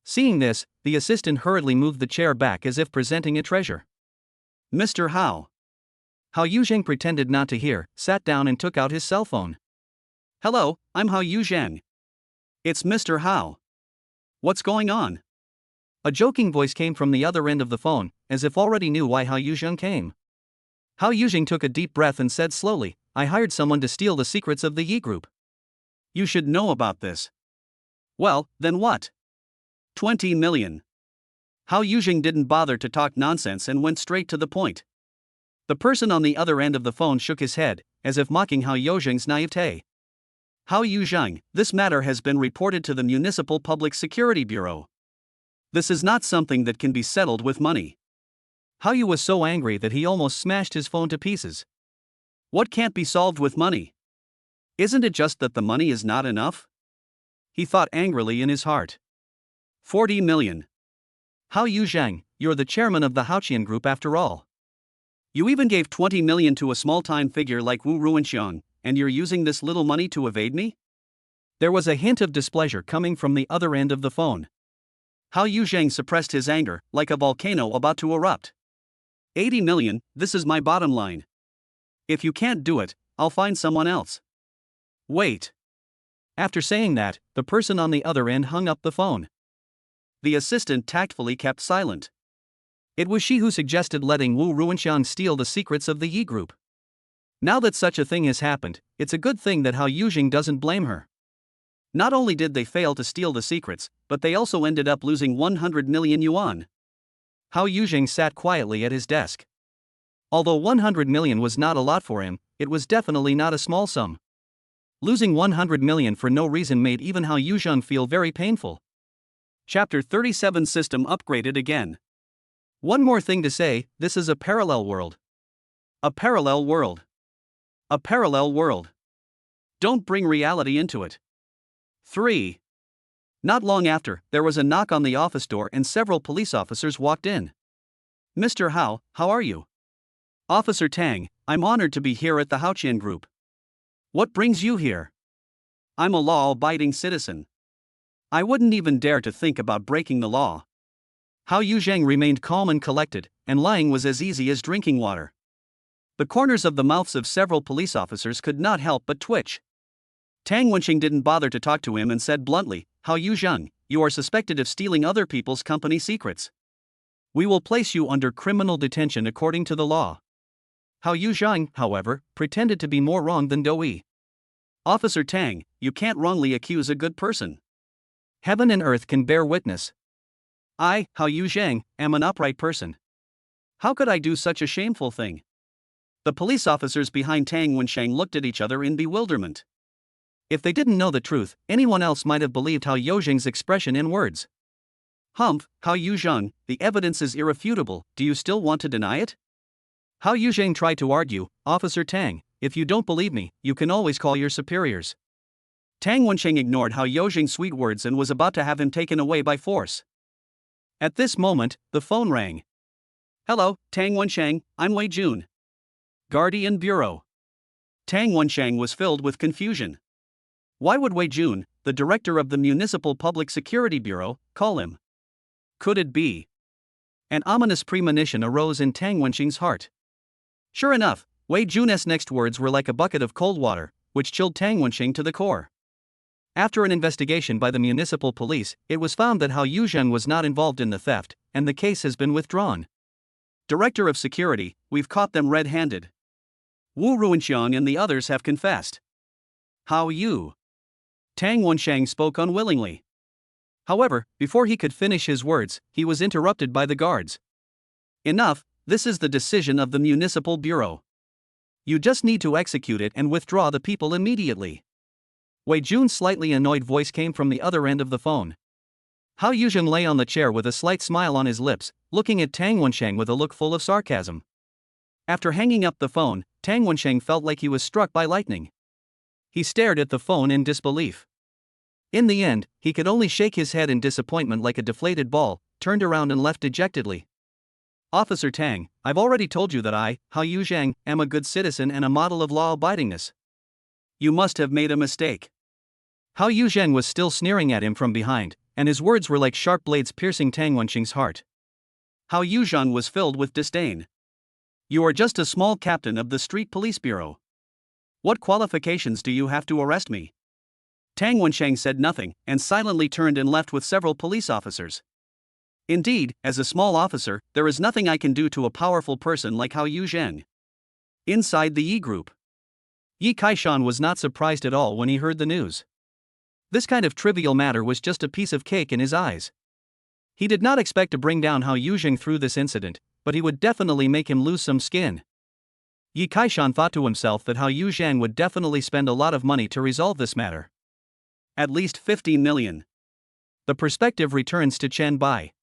Seeing this, the assistant hurriedly moved the chair back as if presenting a treasure. Mr. Hao. Hao Yuzheng pretended not to hear, sat down and took out his cell phone. Hello, I'm Hao Yuzheng. It's Mr. Hao. What's going on? A joking voice came from the other end of the phone, as if already knew why Hao Yuzheng came. Hao Yuzheng took a deep breath and said slowly, I hired someone to steal the secrets of the Yi Group. You should know about this. Well, then what? 20 million. Hao Yuzheng didn't bother to talk nonsense and went straight to the point. The person on the other end of the phone shook his head, as if mocking Hao Yuzheng's naivete. Hao Yuzheng, this matter has been reported to the Municipal Public Security Bureau. This is not something that can be settled with money. Hao Yu was so angry that he almost smashed his phone to pieces. What can't be solved with money? Isn't it just that the money is not enough? He thought angrily in his heart. 40 million. Hao Yuzheng, you're the chairman of the Haoqian Group after all. You even gave 20 million to a small-time figure like Wu Ruinxiang, and you're using this little money to evade me? There was a hint of displeasure coming from the other end of the phone. Hao Yuzhang suppressed his anger, like a volcano about to erupt. 80 million, this is my bottom line. If you can't do it, I'll find someone else. Wait. After saying that, the person on the other end hung up the phone. The assistant tactfully kept silent. It was she who suggested letting Wu Ruinxiang steal the secrets of the Yi Group. Now that such a thing has happened, it's a good thing that Hao Yuzhang doesn't blame her. Not only did they fail to steal the secrets, but they also ended up losing 100 million yuan. Hao Yuzhang sat quietly at his desk. Although 100 million was not a lot for him, it was definitely not a small sum. Losing 100 million for no reason made even Hao Yuzhang feel very painful. Chapter 37 System upgraded again. One more thing to say, this is a parallel world. A parallel world. A parallel world. Don't bring reality into it. 3. Not long after, there was a knock on the office door and several police officers walked in. Mr. Hao, how are you? Officer Tang, I'm honored to be here at the Haoqian Group. What brings you here? I'm a law-abiding citizen. I wouldn't even dare to think about breaking the law. Hao Yuzhang remained calm and collected, and lying was as easy as drinking water. The corners of the mouths of several police officers could not help but twitch. Tang Wenxing didn't bother to talk to him and said bluntly, Hao Yuzhang, you are suspected of stealing other people's company secrets. We will place you under criminal detention according to the law. Hao Yuzhang, however, pretended to be more wrong than Doi. Officer Tang, you can't wrongly accuse a good person. Heaven and earth can bear witness. I, Hao Yuzhang, am an upright person. How could I do such a shameful thing? The police officers behind Tang Wenxiang looked at each other in bewilderment. If they didn't know the truth, anyone else might have believed Hao Yuzhang's expression in words. Humph, Hao Yuzhang, the evidence is irrefutable, do you still want to deny it? Hao Yuzhang tried to argue, Officer Tang, if you don't believe me, you can always call your superiors. Tang Wenxiang ignored Hao Yuzhang's sweet words and was about to have him taken away by force. At this moment, the phone rang. Hello, Tang Wenxiang, I'm Wei Jun. Guardian Bureau. Tang Wenxiang was filled with confusion. Why would Wei Jun, the director of the Municipal Public Security Bureau, call him? Could it be? An ominous premonition arose in Tang Wenxing's heart. Sure enough, Wei Jun's next words were like a bucket of cold water, which chilled Tang Wenxing to the core. After an investigation by the municipal police, it was found that Hao Yuzhang was not involved in the theft, and the case has been withdrawn. Director of Security, we've caught them red-handed. Wu Ruinxiang and the others have confessed. Hao Yu. Tang Wenxiang spoke unwillingly. However, before he could finish his words, he was interrupted by the guards. Enough, this is the decision of the Municipal Bureau. You just need to execute it and withdraw the people immediately. Wei Jun's slightly annoyed voice came from the other end of the phone. Hao Yuzhang lay on the chair with a slight smile on his lips, looking at Tang Wenxiang with a look full of sarcasm. After hanging up the phone, Tang Wenxiang felt like he was struck by lightning. He stared at the phone in disbelief. In the end, he could only shake his head in disappointment like a deflated ball, turned around and left dejectedly. Officer Tang, I've already told you that I, Hao Yuzhang, am a good citizen and a model of law-abidingness. You must have made a mistake. Hao Yuzhang was still sneering at him from behind, and his words were like sharp blades piercing Tang Wenxing's heart. Hao Yuzhang was filled with disdain. You are just a small captain of the Street Police Bureau. What qualifications do you have to arrest me? Tang Wenxiang said nothing, and silently turned and left with several police officers. Indeed, as a small officer, there is nothing I can do to a powerful person like Hao Yuzhang. Inside the Yi Group. Yi Kaishan was not surprised at all when he heard the news. This kind of trivial matter was just a piece of cake in his eyes. He did not expect to bring down Hao Yuzhang through this incident, but he would definitely make him lose some skin. Yi Kaishan thought to himself that Hao Yuzhang would definitely spend a lot of money to resolve this matter. At least 15 million. The perspective returns to Chen Bai.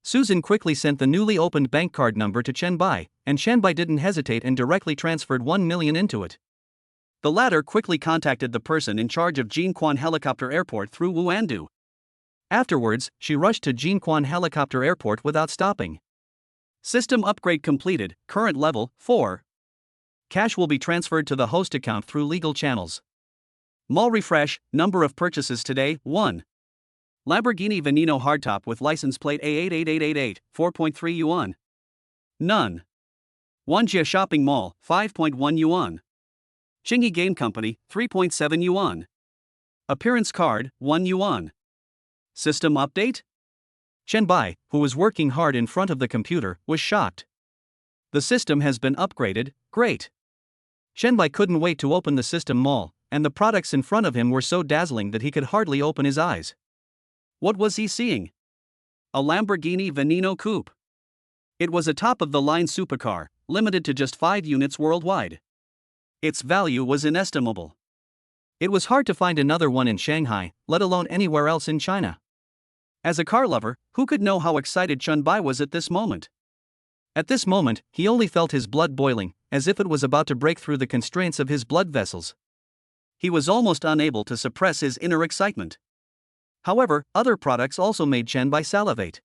Susan quickly sent the newly opened bank card number to Chen Bai, and Chen Bai didn't hesitate and directly transferred 1 million into it. The latter quickly contacted the person in charge of Jinquan Helicopter Airport through Wuandu. Afterwards, she rushed to Jinquan Helicopter Airport without stopping. System upgrade completed, current level 4. Cash will be transferred to the host account through legal channels. Mall refresh, number of purchases today 1. Lamborghini Veneno hardtop with license plate A88888, 4.3 yuan. None. Wanjie Shopping Mall, 5.1 yuan. Qingyi Game Company, 3.7 yuan. Appearance card, 1 yuan. System update? Chen Bai, who was working hard in front of the computer, was shocked. The system has been upgraded, great. Chen Bai couldn't wait to open the system mall, and the products in front of him were so dazzling that he could hardly open his eyes. What was he seeing? A Lamborghini Veneno coupe. It was a top-of-the-line supercar, limited to just 5 units worldwide. Its value was inestimable. It was hard to find another one in Shanghai, let alone anywhere else in China. As a car lover, who could know how excited Chen Bai was at this moment? At this moment, he only felt his blood boiling, as if it was about to break through the constraints of his blood vessels. He was almost unable to suppress his inner excitement. However, other products also made Chen Bai salivate.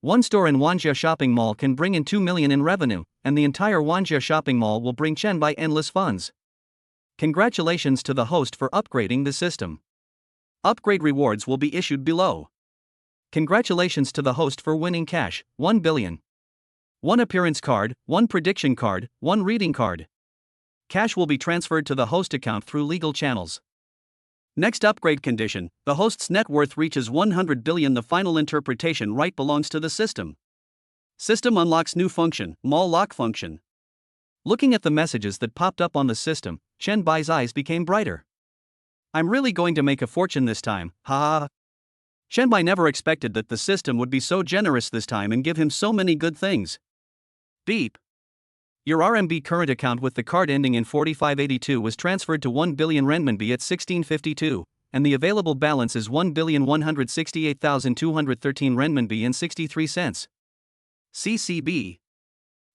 One store in Wanjie Shopping Mall can bring in 2 million in revenue, and the entire Wanjie Shopping Mall will bring Chen Bai endless funds. Congratulations to the host for upgrading the system. Upgrade rewards will be issued below. Congratulations to the host for winning cash, 1 billion. 1 appearance card, 1 prediction card, 1 reading card. Cash will be transferred to the host account through legal channels. Next upgrade condition, the host's net worth reaches 100 billion. The final interpretation right belongs to the system. System unlocks new function, mall lock function. Looking at the messages that popped up on the system, Chen Bai's eyes became brighter. I'm really going to make a fortune this time, ha ha. Chen Bai never expected that the system would be so generous this time and give him so many good things. Beep. Your RMB current account with the card ending in 4582 was transferred to 1 billion renminbi at 1652, and the available balance is 1,168,213 renminbi and 63 cents. CCB.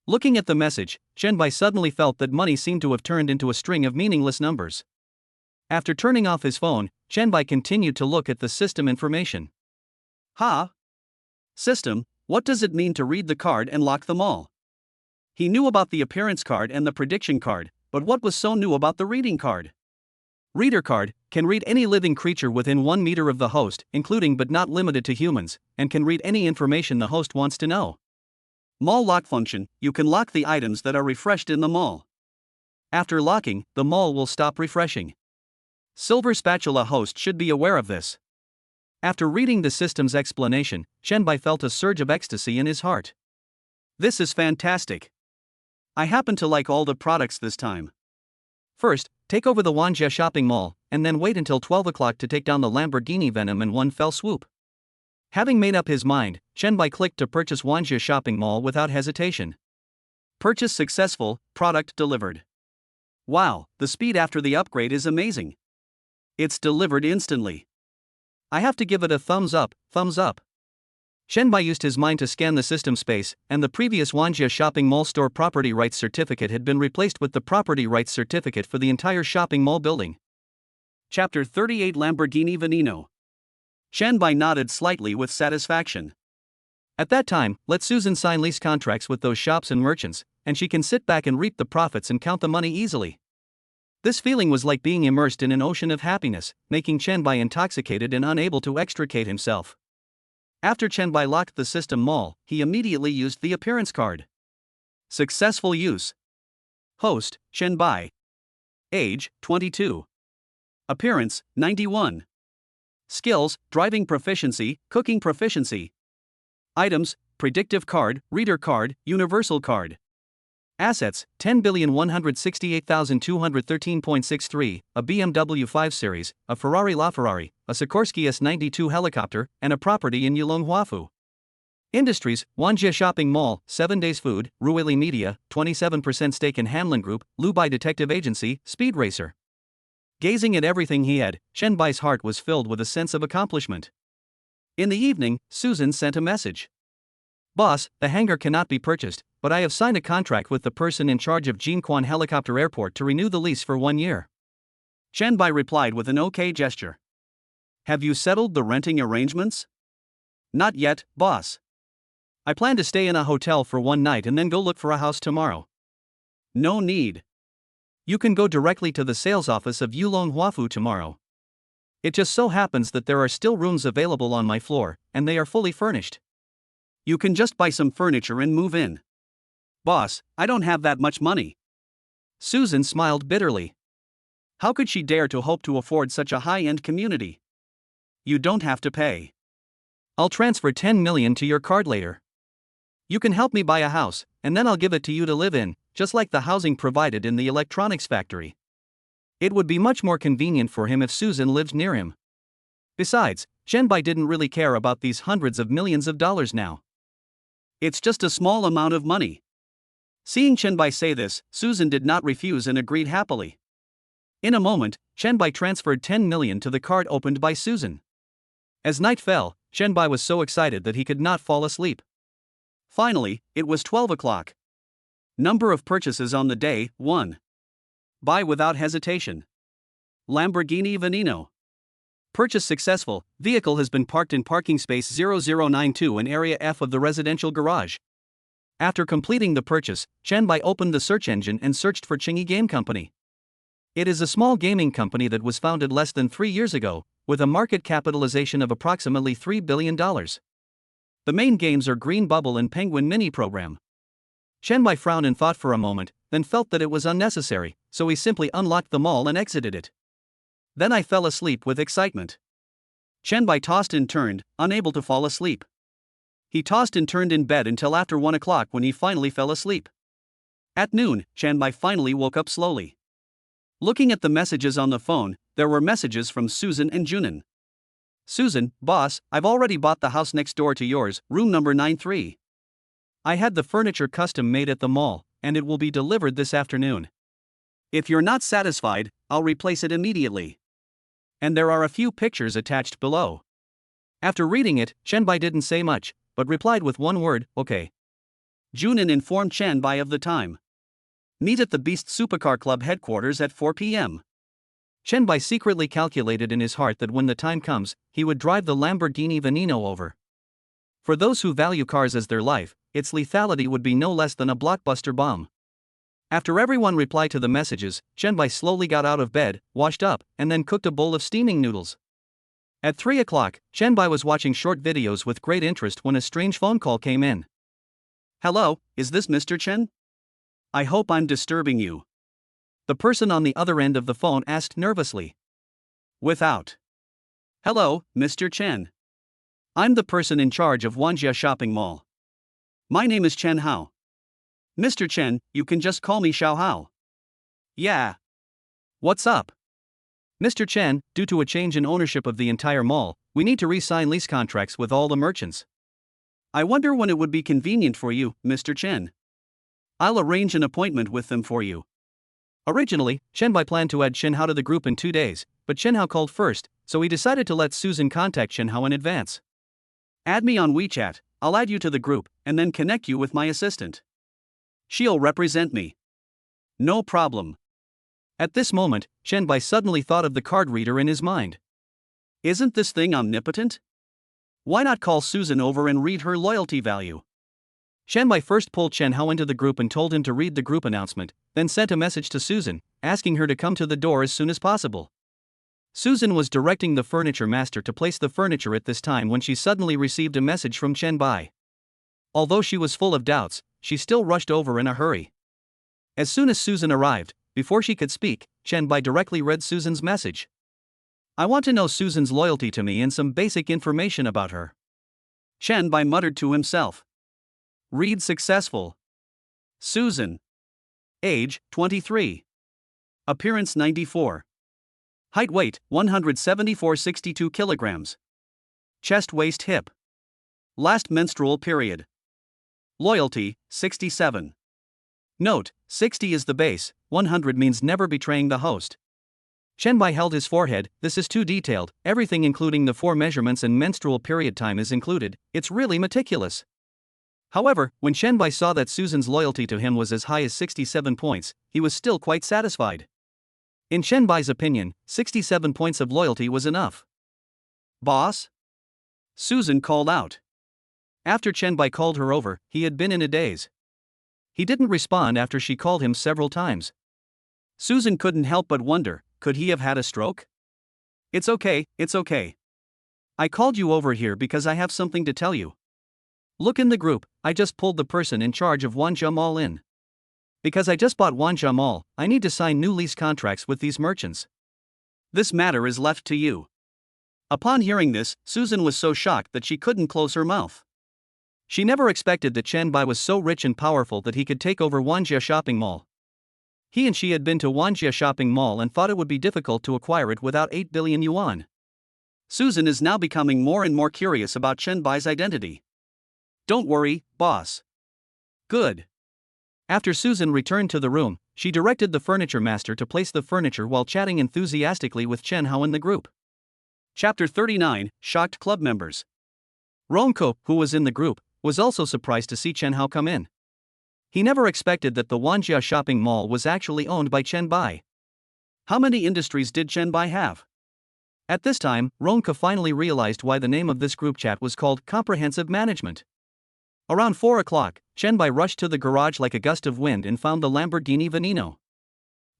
Looking at the message, Chen Bai suddenly felt that money seemed to have turned into a string of meaningless numbers. After turning off his phone, Chen Bai continued to look at the system information. System, what does it mean to read the card and lock them all? He knew about the appearance card and the prediction card, but what was so new about the reading card? Reader card can read any living creature within 1 meter of the host, including but not limited to humans, and can read any information the host wants to know. Mall lock function, you can lock the items that are refreshed in the mall. After locking, the mall will stop refreshing. Silver spatula host should be aware of this. After reading the system's explanation, Chen Bai felt a surge of ecstasy in his heart. This is fantastic. I happen to like all the products this time. First, take over the Wanjie Shopping Mall, and then wait until 12 o'clock to take down the Lamborghini Venom in one fell swoop. Having made up his mind, Chen Bai clicked to purchase Wanjie Shopping Mall without hesitation. Purchase successful, product delivered. Wow, the speed after the upgrade is amazing. It's delivered instantly. I have to give it a thumbs up, thumbs up. Chen Bai used his mind to scan the system space, and the previous Wanjie Shopping Mall store property rights certificate had been replaced with the property rights certificate for the entire shopping mall building. Chapter 38 Lamborghini Veneno. Chen Bai nodded slightly with satisfaction. At that time, let Susan sign lease contracts with those shops and merchants, and she can sit back and reap the profits and count the money easily. This feeling was like being immersed in an ocean of happiness, making Chen Bai intoxicated and unable to extricate himself. After Chen Bai locked the system mall, he immediately used the appearance card. Successful use. Host, Chen Bai. Age, 22. Appearance, 91. Skills, driving proficiency, cooking proficiency. Items, predictive card, reader card, universal card. Assets, 10,168,213.63, a BMW 5 Series, a Ferrari LaFerrari, a Sikorsky S-92 helicopter, and a property in Yulong Huafu. Industries, Wanjie Shopping Mall, 7 Days Food, Ruili Media, 27% stake in Hanlon Group, Lubai Detective Agency, Speed Racer. Gazing at everything he had, Chen Bai's heart was filled with a sense of accomplishment. In the evening, Susan sent a message. Boss, the hangar cannot be purchased, but I have signed a contract with the person in charge of Jinquan Helicopter Airport to renew the lease for 1 year. Chen Bai replied with an OK gesture. Have you settled the renting arrangements? Not yet, boss. I plan to stay in a hotel for one night and then go look for a house tomorrow. No need. You can go directly to the sales office of Yulong Huafu tomorrow. It just so happens that there are still rooms available on my floor, and they are fully furnished. You can just buy some furniture and move in. Boss, I don't have that much money. Susan smiled bitterly. How could she dare to hope to afford such a high-end community? You don't have to pay. I'll transfer 10 million to your card later. You can help me buy a house, and then I'll give it to you to live in, just like the housing provided in the electronics factory. It would be much more convenient for him if Susan lived near him. Besides, Chen Bai didn't really care about these hundreds of millions of dollars now. It's just a small amount of money. Seeing Chen Bai say this, Susan did not refuse and agreed happily. In a moment, Chen Bai transferred 10 million to the card opened by Susan. As night fell, Chen Bai was so excited that he could not fall asleep. Finally, it was 12 o'clock. Number of purchases on the day, 1. Buy without hesitation. Lamborghini Veneno. Purchase successful, vehicle has been parked in parking space 0092 in area F of the residential garage. After completing the purchase, Chen Bai opened the search engine and searched for Chingy Game Company. It is a small gaming company that was founded less than 3 years ago, with a market capitalization of approximately $3 billion. The main games are Green Bubble and Penguin Mini Program. Chen Bai frowned and thought for a moment, then felt that it was unnecessary, so he simply unlocked the mall and exited it. Then I fell asleep with excitement. Chen Bai tossed and turned, unable to fall asleep. He tossed and turned in bed until after 1 o'clock when he finally fell asleep. At noon, Chen Bai finally woke up slowly. Looking at the messages on the phone, there were messages from Susan and Junin. Susan, boss, I've already bought the house next door to yours, room number 93. I had the furniture custom made at the mall, and it will be delivered this afternoon. If you're not satisfied, I'll replace it immediately. And there are a few pictures attached below. After reading it, Chen Bai didn't say much, but replied with one word, okay. Junin informed Chen Bai of the time. Meet at the Beast Supercar Club headquarters at 4 p.m. Chen Bai secretly calculated in his heart that when the time comes, he would drive the Lamborghini Veneno over. For those who value cars as their life, its lethality would be no less than a blockbuster bomb. After everyone replied to the messages, Chen Bai slowly got out of bed, washed up, and then cooked a bowl of steaming noodles. At 3 o'clock, Chen Bai was watching short videos with great interest when a strange phone call came in. Hello, is this Mr. Chen? I hope I'm disturbing you. The person on the other end of the phone asked nervously. Without. Hello, Mr. Chen. I'm the person in charge of Wanjia Shopping Mall. My name is Chen Hao. Mr. Chen, you can just call me Xiao Hao. Yeah. What's up? Mr. Chen, due to a change in ownership of the entire mall, we need to re-sign lease contracts with all the merchants. I wonder when it would be convenient for you, Mr. Chen. I'll arrange an appointment with them for you. Originally, Chen Bai planned to add Chen Hao to the group in 2 days, but Chen Hao called first, so he decided to let Susan contact Chen Hao in advance. Add me on WeChat, I'll add you to the group, and then connect you with my assistant. She'll represent me. No problem. At this moment, Chen Bai suddenly thought of the card reader in his mind. Isn't this thing omnipotent? Why not call Susan over and read her loyalty value? Chen Bai first pulled Chen Hao into the group and told him to read the group announcement, then sent a message to Susan, asking her to come to the door as soon as possible. Susan was directing the furniture master to place the furniture at this time when she suddenly received a message from Chen Bai. Although she was full of doubts, she still rushed over in a hurry. As soon as Susan arrived, before she could speak, Chen Bai directly read Susan's message. I want to know Susan's loyalty to me and some basic information about her. Chen Bai muttered to himself. Read successful. Susan. Age, 23. Appearance 94. Height weight, 174-62 kilograms. Chest waist hip. Last menstrual period. Loyalty, 67. Note, 60 is the base, 100 means never betraying the host. Chen Bai held his forehead, this is too detailed, everything including the 4 measurements and menstrual period time is included, it's really meticulous. However, when Chen Bai saw that Susan's loyalty to him was as high as 67 points, he was still quite satisfied. In Chen Bai's opinion, 67 points of loyalty was enough. Boss? Susan called out. After Chen Bai called her over, he had been in a daze. He didn't respond after she called him several times. Susan couldn't help but wonder, could he have had a stroke? It's okay. I called you over here because I have something to tell you. Look in the group, I just pulled the person in charge of Wanjia Mall in. Because I just bought Wanjia Mall, I need to sign new lease contracts with these merchants. This matter is left to you. Upon hearing this, Susan was so shocked that she couldn't close her mouth. She never expected that Chen Bai was so rich and powerful that he could take over Wanjia Shopping Mall. He and she had been to Wanjia Shopping Mall and thought it would be difficult to acquire it without 8 billion yuan. Susan is now becoming more and more curious about Chen Bai's identity. Don't worry, boss. Good. After Susan returned to the room, she directed the furniture master to place the furniture while chatting enthusiastically with Chen Hao in the group. Chapter 39, Shocked Club Members. Ronko, who was in the group, was also surprised to see Chen Hao come in. He never expected that the Wanjia Shopping Mall was actually owned by Chen Bai. How many industries did Chen Bai have? At this time, Ronko finally realized why the name of this group chat was called Comprehensive Management. Around 4 o'clock, Chen Bai rushed to the garage like a gust of wind and found the Lamborghini Veneno.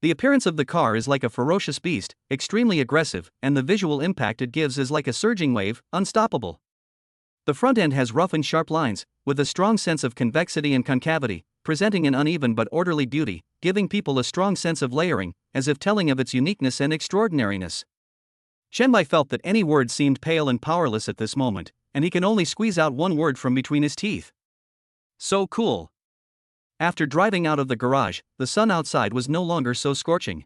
The appearance of the car is like a ferocious beast, extremely aggressive, and the visual impact it gives is like a surging wave, unstoppable. The front end has rough and sharp lines, with a strong sense of convexity and concavity, presenting an uneven but orderly beauty, giving people a strong sense of layering, as if telling of its uniqueness and extraordinariness. Chen Bai felt that any word seemed pale and powerless at this moment, and he can only squeeze out one word from between his teeth. So cool. After driving out of the garage, the sun outside was no longer so scorching.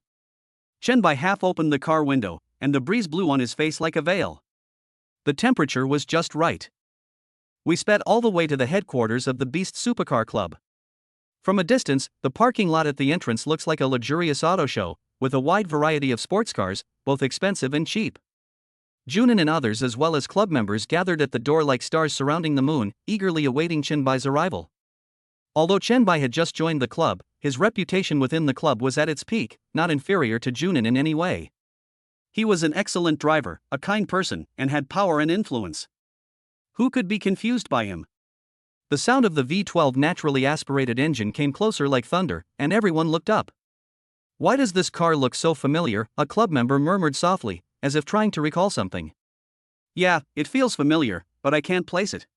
Chen Bai half opened the car window, and the breeze blew on his face like a veil. The temperature was just right. We sped all the way to the headquarters of the Beast Supercar Club. From a distance, the parking lot at the entrance looks like a luxurious auto show, with a wide variety of sports cars, both expensive and cheap. Junin and others as well as club members gathered at the door like stars surrounding the moon, eagerly awaiting Chen Bai's arrival. Although Chen Bai had just joined the club, his reputation within the club was at its peak, not inferior to Junin in any way. He was an excellent driver, a kind person, and had power and influence. Who could be confused by him? The sound of the V12 naturally aspirated engine came closer like thunder, and everyone looked up. Why does this car look so familiar? A club member murmured softly, as if trying to recall something. Yeah, it feels familiar, but I can't place it.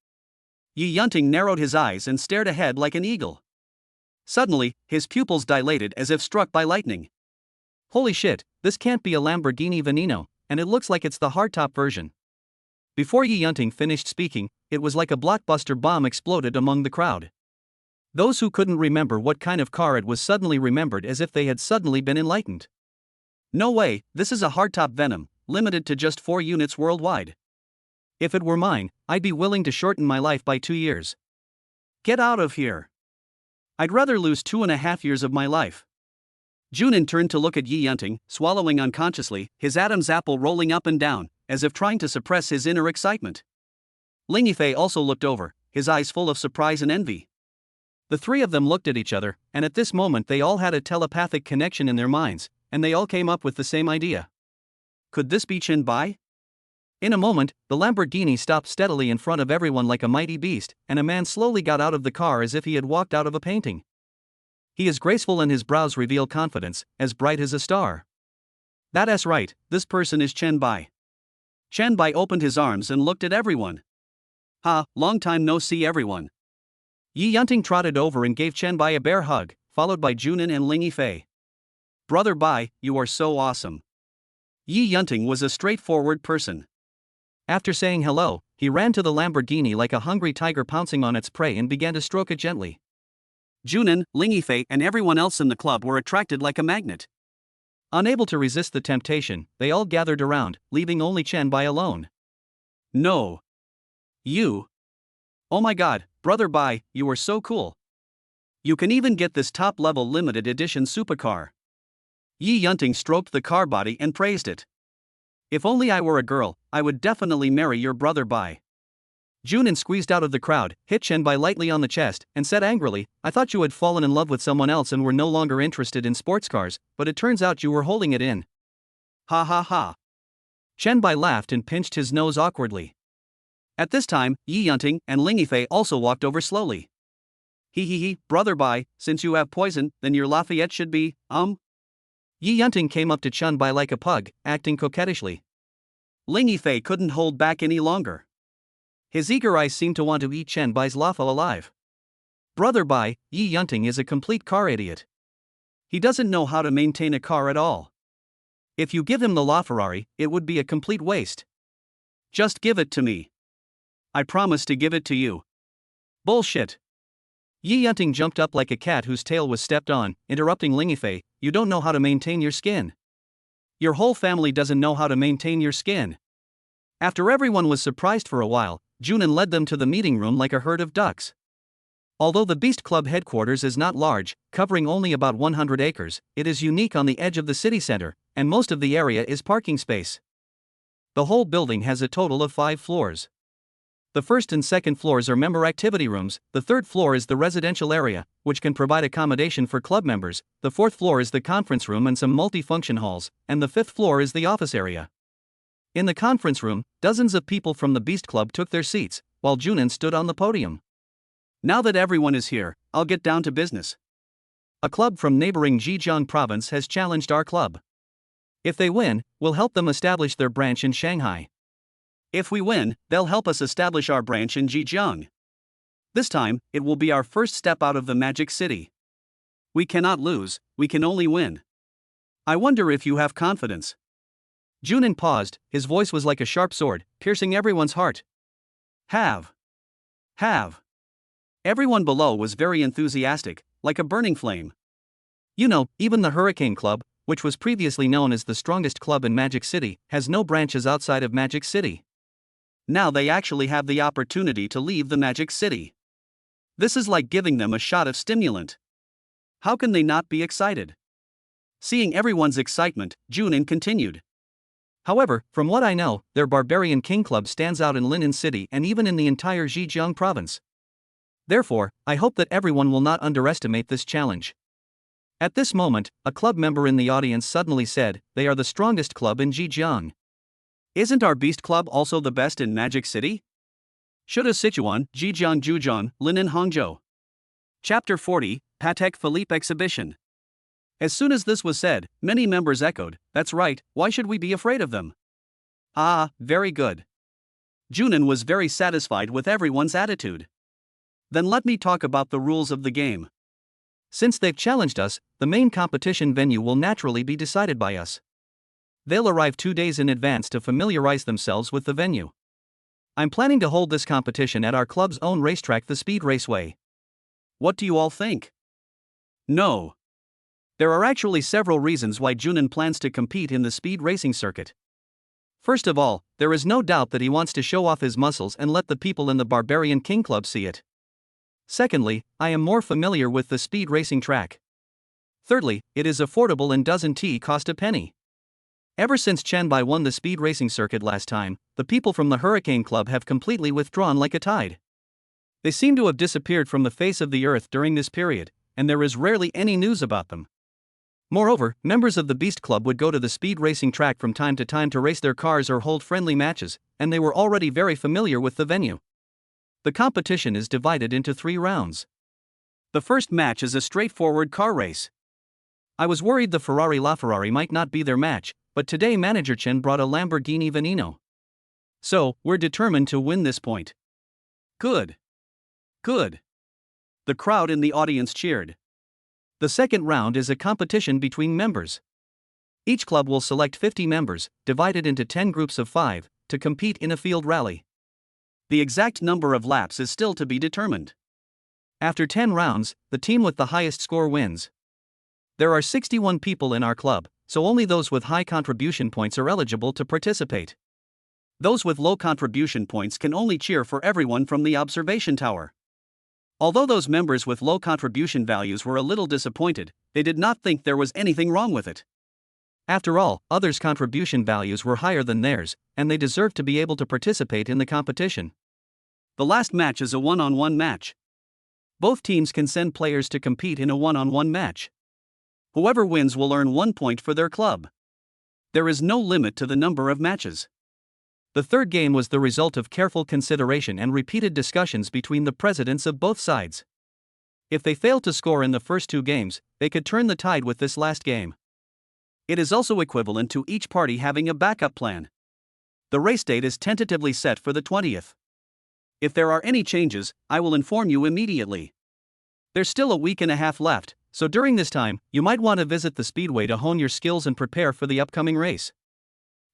Yi Yunting narrowed his eyes and stared ahead like an eagle. Suddenly, his pupils dilated as if struck by lightning. Holy shit, this can't be a Lamborghini Veneno, and it looks like it's the hardtop version. Before Yi Yunting finished speaking, it was like a blockbuster bomb exploded among the crowd. Those who couldn't remember what kind of car it was suddenly remembered as if they had suddenly been enlightened. No way, this is a hardtop Venom, limited to just 4 units worldwide. If it were mine, I'd be willing to shorten my life by 2 years. Get out of here. I'd rather lose 2.5 years of my life. Junin turned to look at Yi Yunting, swallowing unconsciously, his Adam's apple rolling up and down, as if trying to suppress his inner excitement. Ling Yifei also looked over, his eyes full of surprise and envy. The three of them looked at each other, and at this moment they all had a telepathic connection in their minds, and they all came up with the same idea. Could this be Chen Bai? In a moment, the Lamborghini stopped steadily in front of everyone like a mighty beast, and a man slowly got out of the car as if he had walked out of a painting. He is graceful and his brows reveal confidence, as bright as a star. That's right, this person is Chen Bai. Chen Bai opened his arms and looked at everyone. Ha, long time no see everyone. Yi Yunting trotted over and gave Chen Bai a bear hug, followed by Junin and Ling Yifei. Brother Bai, you are so awesome. Yi Yunting was a straightforward person. After saying hello, he ran to the Lamborghini like a hungry tiger pouncing on its prey and began to stroke it gently. Junin, Ling Yifei, and everyone else in the club were attracted like a magnet. Unable to resist the temptation, they all gathered around, leaving only Chen Bai alone. No. You. Oh my god, Brother Bai, you are so cool. You can even get this top-level limited edition supercar. Yi Yunting stroked the car body and praised it. If only I were a girl, I would definitely marry your Brother Bai. Junin squeezed out of the crowd, hit Chen Bai lightly on the chest, and said angrily, I thought you had fallen in love with someone else and were no longer interested in sports cars, but it turns out you were holding it in. Ha ha ha. Chen Bai laughed and pinched his nose awkwardly. At this time, Yi Yunting and Ling Yifei also walked over slowly. He, brother Bai, since you have poison, then your Lafayette should be, Yi Yunting came up to Chun Bai like a pug, acting coquettishly. Ling Yifei couldn't hold back any longer. His eager eyes seemed to want to eat Chen Bai's Lafa alive. Brother Bai, Yi Yunting is a complete car idiot. He doesn't know how to maintain a car at all. If you give him the LaFerrari, it would be a complete waste. Just give it to me. I promise to give it to you. Bullshit. Yi Yunting jumped up like a cat whose tail was stepped on, interrupting Ling Yifei. You don't know how to maintain your skin. Your whole family doesn't know how to maintain your skin. After everyone was surprised for a while, Junin led them to the meeting room like a herd of ducks. Although the Beast Club headquarters is not large, covering only about 100 acres, it is unique on the edge of the city center, and most of the area is parking space. The whole building has a total of 5 floors. The first and second floors are member activity rooms, the third floor is the residential area, which can provide accommodation for club members, the fourth floor is the conference room and some multi-function halls, and the fifth floor is the office area. In the conference room, dozens of people from the Beast Club took their seats, while Junin stood on the podium. Now that everyone is here, I'll get down to business. A club from neighboring Zhejiang province has challenged our club. If they win, we'll help them establish their branch in Shanghai. If we win, they'll help us establish our branch in Zhejiang. This time, it will be our first step out of the Magic City. We cannot lose, we can only win. I wonder if you have confidence. Junin paused, his voice was like a sharp sword, piercing everyone's heart. Have. Everyone below was very enthusiastic, like a burning flame. You know, even the Hurricane Club, which was previously known as the strongest club in Magic City, has no branches outside of Magic City. Now they actually have the opportunity to leave the Magic City. This is like giving them a shot of stimulant. How can they not be excited? Seeing everyone's excitement, Junin continued. However, from what I know, their Barbarian King Club stands out in Linen City and even in the entire Zhejiang province. Therefore, I hope that everyone will not underestimate this challenge. At this moment, a club member in the audience suddenly said, they are the strongest club in Zhejiang. Isn't our Beast Club also the best in Magic City? Shuda Sichuan, Zhejiang Zhujiang, Linen Hangzhou. Chapter 40, Patek Philippe Exhibition. As soon as this was said, many members echoed, that's right, why should we be afraid of them? Ah, very good. Junin was very satisfied with everyone's attitude. Then let me talk about the rules of the game. Since they've challenged us, the main competition venue will naturally be decided by us. They'll arrive 2 days in advance to familiarize themselves with the venue. I'm planning to hold this competition at our club's own racetrack, the Speed Raceway. What do you all think? No. There are actually several reasons why Junin plans to compete in the speed racing circuit. First of all, there is no doubt that he wants to show off his muscles and let the people in the Barbarian King Club see it. Secondly, I am more familiar with the speed racing track. Thirdly, it is affordable and doesn't cost a penny. Ever since Chen Bai won the speed racing circuit last time, the people from the Hurricane Club have completely withdrawn like a tide. They seem to have disappeared from the face of the earth during this period, and there is rarely any news about them. Moreover, members of the Beast Club would go to the speed racing track from time to time to race their cars or hold friendly matches, and they were already very familiar with the venue. The competition is divided into 3 rounds. The first match is a straightforward car race. I was worried the Ferrari LaFerrari might not be their match, but today Manager Chen brought a Lamborghini Veneno. So, we're determined to win this point. Good. The crowd in the audience cheered. The second round is a competition between members. Each club will select 50 members, divided into 10 groups of 5, to compete in a field rally. The exact number of laps is still to be determined. After 10 rounds, the team with the highest score wins. There are 61 people in our club, so only those with high contribution points are eligible to participate. Those with low contribution points can only cheer for everyone from the observation tower. Although those members with low contribution values were a little disappointed, they did not think there was anything wrong with it. After all, others' contribution values were higher than theirs, and they deserved to be able to participate in the competition. The last match is a one-on-one match. Both teams can send players to compete in a one-on-one match. Whoever wins will earn 1 point for their club. There is no limit to the number of matches. The third game was the result of careful consideration and repeated discussions between the presidents of both sides. If they failed to score in the first two games, they could turn the tide with this last game. It is also equivalent to each party having a backup plan. The race date is tentatively set for the 20th. If there are any changes, I will inform you immediately. There's still a week and a half left, so during this time, you might want to visit the speedway to hone your skills and prepare for the upcoming race.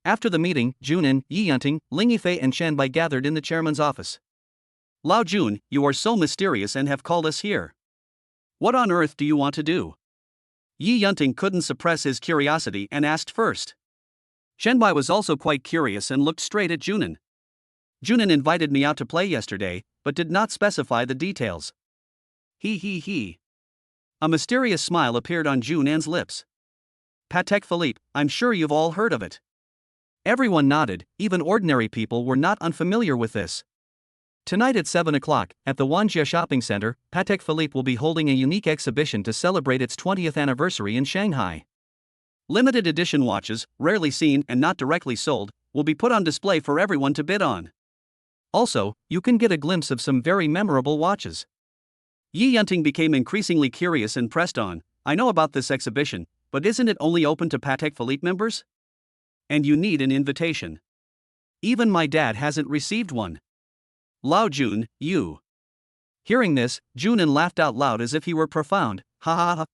After the meeting, Junin, Yi Yunting, Ling Yifei and Shanbai gathered in the chairman's office. Lao Jun, you are so mysterious and have called us here. What on earth do you want to do? Yi Yunting couldn't suppress his curiosity and asked first. Shanbai was also quite curious and looked straight at Junin. Junin invited me out to play yesterday, but did not specify the details. He. A mysterious smile appeared on Junin's lips. Patek Philippe, I'm sure you've all heard of it. Everyone nodded, even ordinary people were not unfamiliar with this. Tonight at 7 o'clock, at the Wanjie Shopping Center, Patek Philippe will be holding a unique exhibition to celebrate its 20th anniversary in Shanghai. Limited edition watches, rarely seen and not directly sold, will be put on display for everyone to bid on. Also, you can get a glimpse of some very memorable watches. Yi Yunting became increasingly curious and pressed on, I know about this exhibition, but isn't it only open to Patek Philippe members? And you need an invitation. Even my dad hasn't received one. Lao Jun, you. Hearing this, Junin laughed out loud as if he were profound, ha ha ha.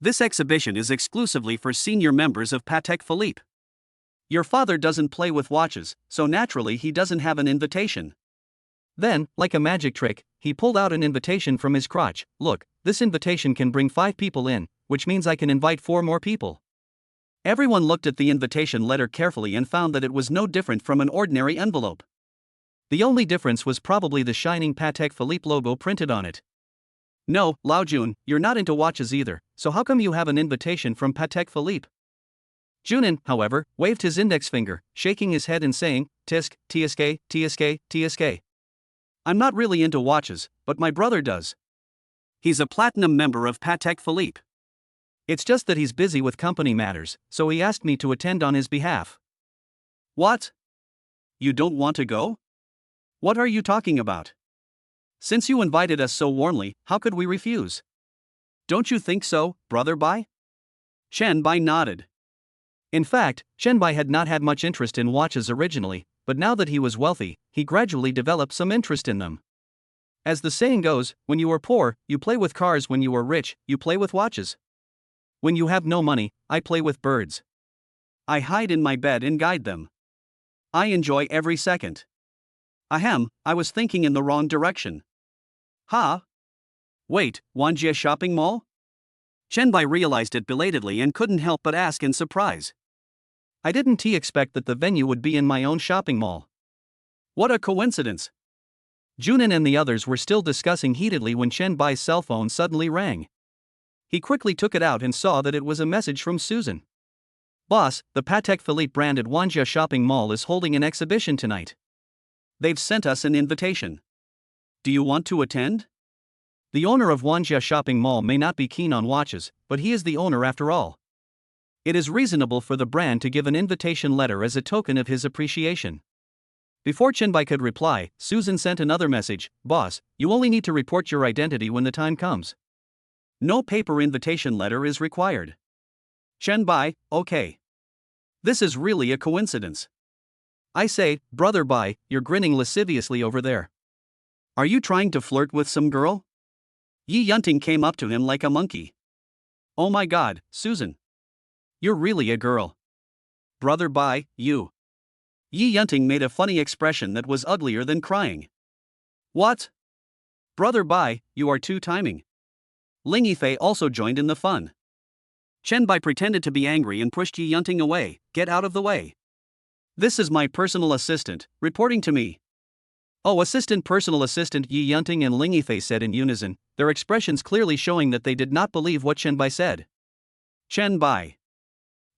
This exhibition is exclusively for senior members of Patek Philippe. Your father doesn't play with watches, so naturally he doesn't have an invitation. Then, like a magic trick, he pulled out an invitation from his crotch. Look, this invitation can bring 5 people in, which means I can invite 4 more people. Everyone looked at the invitation letter carefully and found that it was no different from an ordinary envelope. The only difference was probably the shining Patek Philippe logo printed on it. No, Lao Jun, you're not into watches either, so how come you have an invitation from Patek Philippe? Junin, however, waved his index finger, shaking his head and saying, Tisk, TSK. I'm not really into watches, but my brother does. He's a platinum member of Patek Philippe. It's just that he's busy with company matters, so he asked me to attend on his behalf. What? You don't want to go? What are you talking about? Since you invited us so warmly, how could we refuse? Don't you think so, Brother Bai? Shanbai nodded. In fact, Shanbai had not had much interest in watches originally, but now that he was wealthy, he gradually developed some interest in them. As the saying goes, when you are poor, you play with cars. When you are rich, you play with watches. When you have no money, I play with birds. I hide in my bed and guide them. I enjoy every second. Ahem, I was thinking in the wrong direction. Ha? Wait, Wanjie Shopping Mall? Shanbai realized it belatedly and couldn't help but ask in surprise. I didn't expect that the venue would be in my own shopping mall. What a coincidence. Junin and the others were still discussing heatedly when Shanbai's cell phone suddenly rang. He quickly took it out and saw that it was a message from Susan. Boss, the Patek Philippe brand at Wanjie Shopping Mall is holding an exhibition tonight. They've sent us an invitation. Do you want to attend? The owner of Wanjie Shopping Mall may not be keen on watches, but he is the owner after all. It is reasonable for the brand to give an invitation letter as a token of his appreciation. Before Shanbai could reply, Susan sent another message, Boss, you only need to report your identity when the time comes. No paper invitation letter is required. Shanbai, okay. This is really a coincidence. I say, Brother Bai, you're grinning lasciviously over there. Are you trying to flirt with some girl? Yi Yunting came up to him like a monkey. Oh my God, Susan. You're really a girl. Brother Bai, you. Yi Yunting made a funny expression that was uglier than crying. What? Brother Bai, you are two-timing. Ling Yifei also joined in the fun. Shanbai pretended to be angry and pushed Yi Yunting away. Get out of the way. This is my personal assistant, reporting to me. Oh, personal assistant, Yi Yunting and Ling Yifei said in unison, their expressions clearly showing that they did not believe what Shanbai said. Shanbai.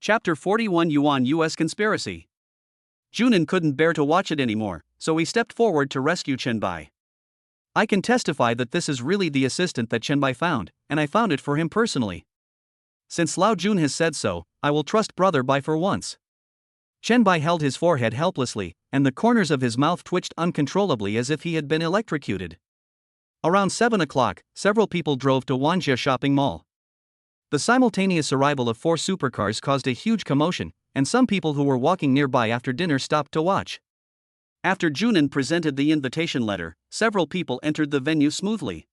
Chapter 41 Yuan US Conspiracy. Junin couldn't bear to watch it anymore, so he stepped forward to rescue Shanbai. I can testify that this is really the assistant that Shanbai found, and I found it for him personally. Since Lao Jun has said so, I will trust Brother Bai for once. Chen Bai held his forehead helplessly, and the corners of his mouth twitched uncontrollably as if he had been electrocuted. Around 7 o'clock, several people drove to Wanjie shopping mall. The simultaneous arrival of 4 supercars caused a huge commotion, and some people who were walking nearby after dinner stopped to watch. After Junin presented the invitation letter, several people entered the venue smoothly.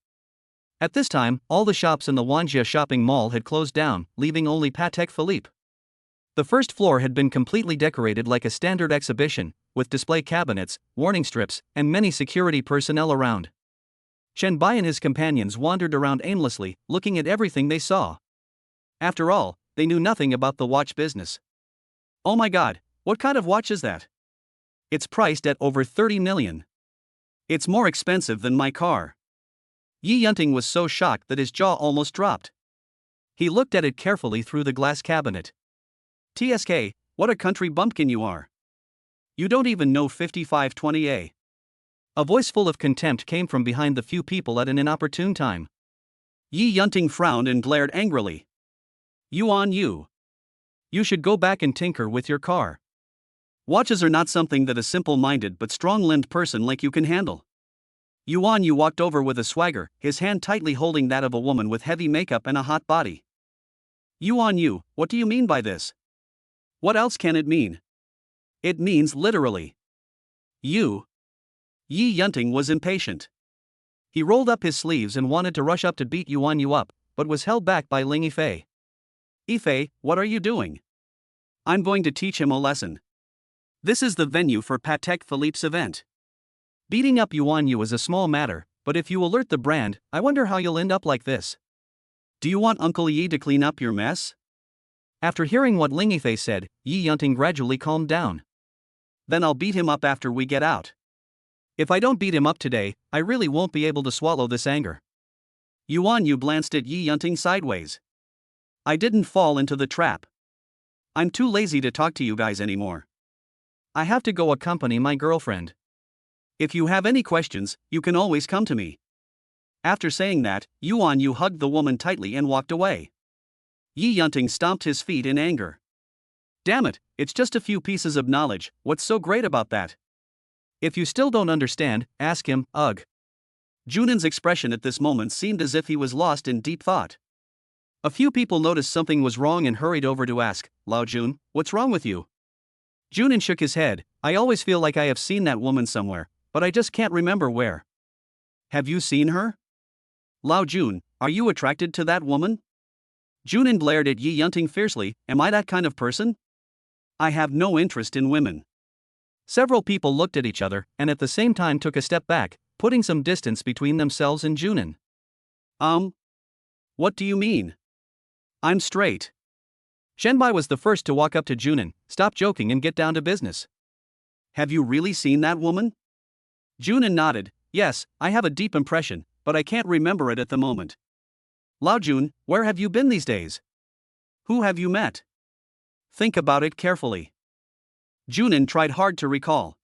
At this time, all the shops in the Wanjie shopping mall had closed down, leaving only Patek Philippe. The first floor had been completely decorated like a standard exhibition, with display cabinets, warning strips, and many security personnel around. Chen Bai and his companions wandered around aimlessly, looking at everything they saw. After all, they knew nothing about the watch business. Oh my god, what kind of watch is that? It's priced at over 30 million. It's more expensive than my car. Yi Yunting was so shocked that his jaw almost dropped. He looked at it carefully through the glass cabinet. TSK, what a country bumpkin you are. You don't even know 5520A. A voice full of contempt came from behind the few people at an inopportune time. Yi Yunting frowned and glared angrily. You. You should go back and tinker with your car. Watches are not something that a simple-minded but strong-limbed person like you can handle. You walked over with a swagger, his hand tightly holding that of a woman with heavy makeup and a hot body. You, what do you mean by this? What else can it mean? It means literally. You. Yi Yunting was impatient. He rolled up his sleeves and wanted to rush up to beat Yu up, but was held back by Ling Yifei. Yifei, what are you doing? I'm going to teach him a lesson. This is the venue for Patek Philippe's event. Beating up Yu is a small matter, but if you alert the brand, I wonder how you'll end up like this. Do you want Uncle Yi to clean up your mess? After hearing what Ling Yifei said, Yi Yunting gradually calmed down. Then I'll beat him up after we get out. If I don't beat him up today, I really won't be able to swallow this anger. Yu glanced at Yi Yunting sideways. I didn't fall into the trap. I'm too lazy to talk to you guys anymore. I have to go accompany my girlfriend. If you have any questions, you can always come to me. After saying that, Yu hugged the woman tightly and walked away. Yi Yunting stomped his feet in anger. Damn it, it's just a few pieces of knowledge, what's so great about that? If you still don't understand, ask him, ugh. Junin's expression at this moment seemed as if he was lost in deep thought. A few people noticed something was wrong and hurried over to ask, Lao Jun, what's wrong with you? Junin shook his head. I always feel like I have seen that woman somewhere, but I just can't remember where. Have you seen her? Lao Jun, are you attracted to that woman? Junin glared at Yi Yunting fiercely, am I that kind of person? I have no interest in women. Several people looked at each other and at the same time took a step back, putting some distance between themselves and Junin. What do you mean? I'm straight. Shenbai was the first to walk up to Junin, stop joking and get down to business. Have you really seen that woman? Junin nodded, yes, I have a deep impression, but I can't remember it at the moment. Lao Jun, where have you been these days? Who have you met? Think about it carefully. Junin tried hard to recall.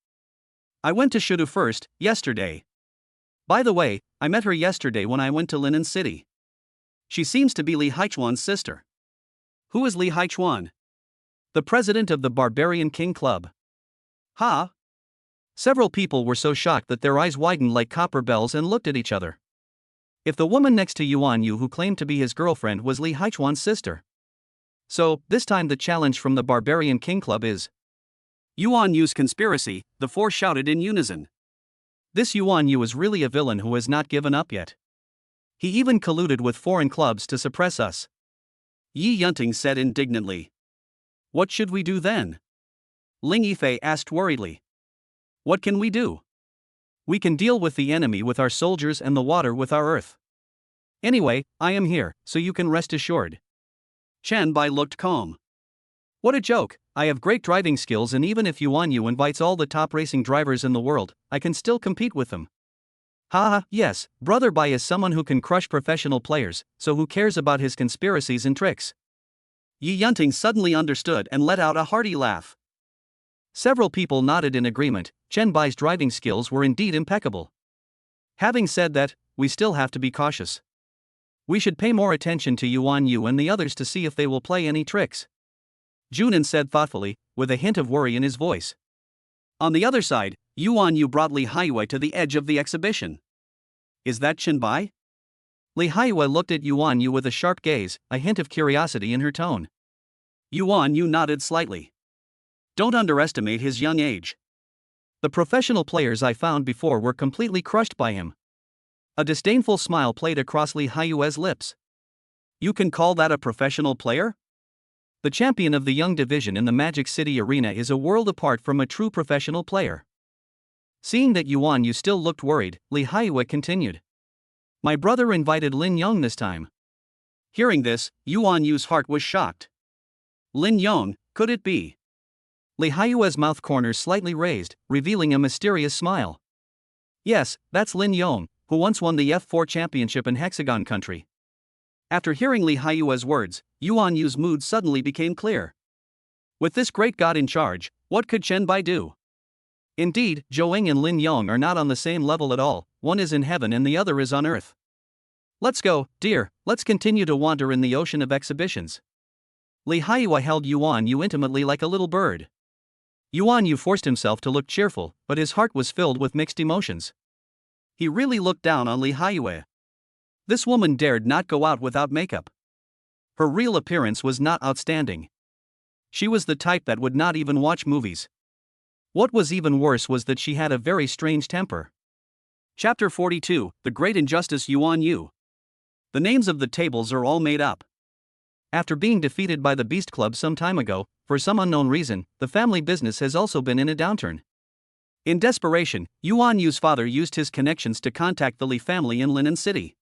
I went to Shudu first, yesterday. By the way, I met her yesterday when I went to Linen City. She seems to be Li Haichuan's sister. Who is Li Haichuan? The president of the Barbarian King Club. Ha! Several people were so shocked that their eyes widened like copper bells and looked at each other. If the woman next to Yu who claimed to be his girlfriend was Li Haichuan's sister. So, this time the challenge from the Barbarian King Club is Yu's conspiracy, the 4 shouted in unison. This Yu is really a villain who has not given up yet. He even colluded with foreign clubs to suppress us. Yi Yunting said indignantly. What should we do then? Ling Yifei asked worriedly. What can we do? We can deal with the enemy with our soldiers and the water with our earth. Anyway, I am here, so you can rest assured. Chen Bai looked calm. What a joke, I have great driving skills and even if Yu invites all the top racing drivers in the world, I can still compete with them. Haha, yes, Brother Bai is someone who can crush professional players, so who cares about his conspiracies and tricks? Yi Yunting suddenly understood and let out a hearty laugh. Several people nodded in agreement. Chen Bai's driving skills were indeed impeccable. Having said that, we still have to be cautious. We should pay more attention to Yu and the others to see if they will play any tricks. Junin said thoughtfully, with a hint of worry in his voice. On the other side, Yuan Yu brought Li Haiyue to the edge of the exhibition. Is that Qianbai? Li Haiyue looked at Yuan Yu with a sharp gaze, a hint of curiosity in her tone. Yuan Yu nodded slightly. Don't underestimate his young age. The professional players I found before were completely crushed by him. A disdainful smile played across Li Haiyue's lips. You can call that a professional player? The champion of the young division in the Magic City Arena is a world apart from a true professional player. Seeing that Yuan Yu still looked worried, Li Haiyue continued. My brother invited Lin Yong this time. Hearing this, Yuan Yu's heart was shocked. Lin Yong, could it be? Li Haiyue's mouth corners slightly raised, revealing a mysterious smile. Yes, that's Lin Yong, who once won the F4 championship in Hexagon Country. After hearing Li Haiyue's words, Yuan Yu's mood suddenly became clear. With this great god in charge, what could Qianbai do? Indeed, Zhou and Lin Yong are not on the same level at all, one is in heaven and the other is on earth. Let's go, dear, let's continue to wander in the ocean of exhibitions. Li Haiyue held Yuan Yu intimately like a little bird. Yuan Yu forced himself to look cheerful, but his heart was filled with mixed emotions. He really looked down on Li Haiyue. This woman dared not go out without makeup. Her real appearance was not outstanding. She was the type that would not even watch movies. What was even worse was that she had a very strange temper. Chapter 42, The Great Injustice Yuan Yu. The names of the tables are all made up. After being defeated by the Beast Club some time ago, for some unknown reason, the family business has also been in a downturn. In desperation, Yuan Yu's father used his connections to contact the Li family in Linen City.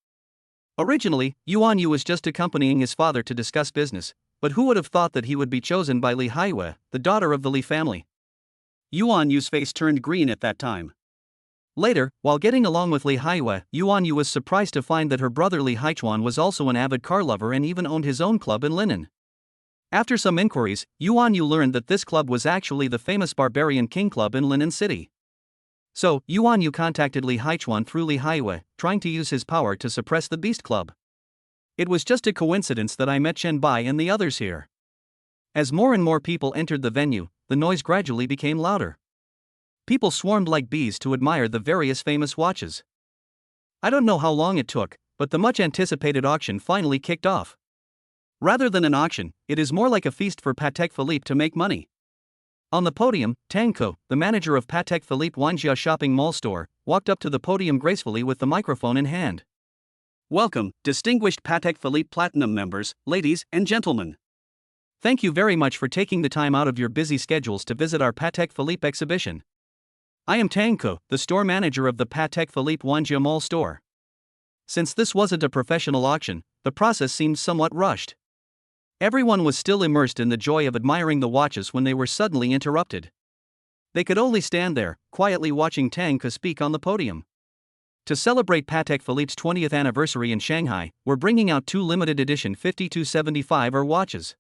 Originally, Yuan Yu was just accompanying his father to discuss business, but who would have thought that he would be chosen by Li Haiyue, the daughter of the Li family? Yuan Yu's face turned green at that time. Later, while getting along with Li Haiyue, Yuan Yu was surprised to find that her brother Li Haichuan was also an avid car lover and even owned his own club in Linen. After some inquiries, Yuan Yu learned that this club was actually the famous Barbarian King Club in Linen City. So, Yuan Yu contacted Li Haichuan through Li Haiyue, trying to use his power to suppress the Beast Club. It was just a coincidence that I met Qianbai and the others here. As more and more people entered the venue, the noise gradually became louder. People swarmed like bees to admire the various famous watches. I don't know how long it took, but the much-anticipated auction finally kicked off. Rather than an auction, it is more like a feast for Patek Philippe to make money. On the podium, Tang Ko, the manager of Patek Philippe Wanjia shopping mall store, walked up to the podium gracefully with the microphone in hand. Welcome, distinguished Patek Philippe Platinum members, ladies and gentlemen. Thank you very much for taking the time out of your busy schedules to visit our Patek Philippe exhibition. I am Tang Ko, the store manager of the Patek Philippe Wanjia mall store. Since this wasn't a professional auction, the process seemed somewhat rushed. Everyone was still immersed in the joy of admiring the watches when they were suddenly interrupted. They could only stand there, quietly watching Tang Ke speak on the podium. To celebrate Patek Philippe's 20th anniversary in Shanghai, we're bringing out 2 limited edition 5275R watches.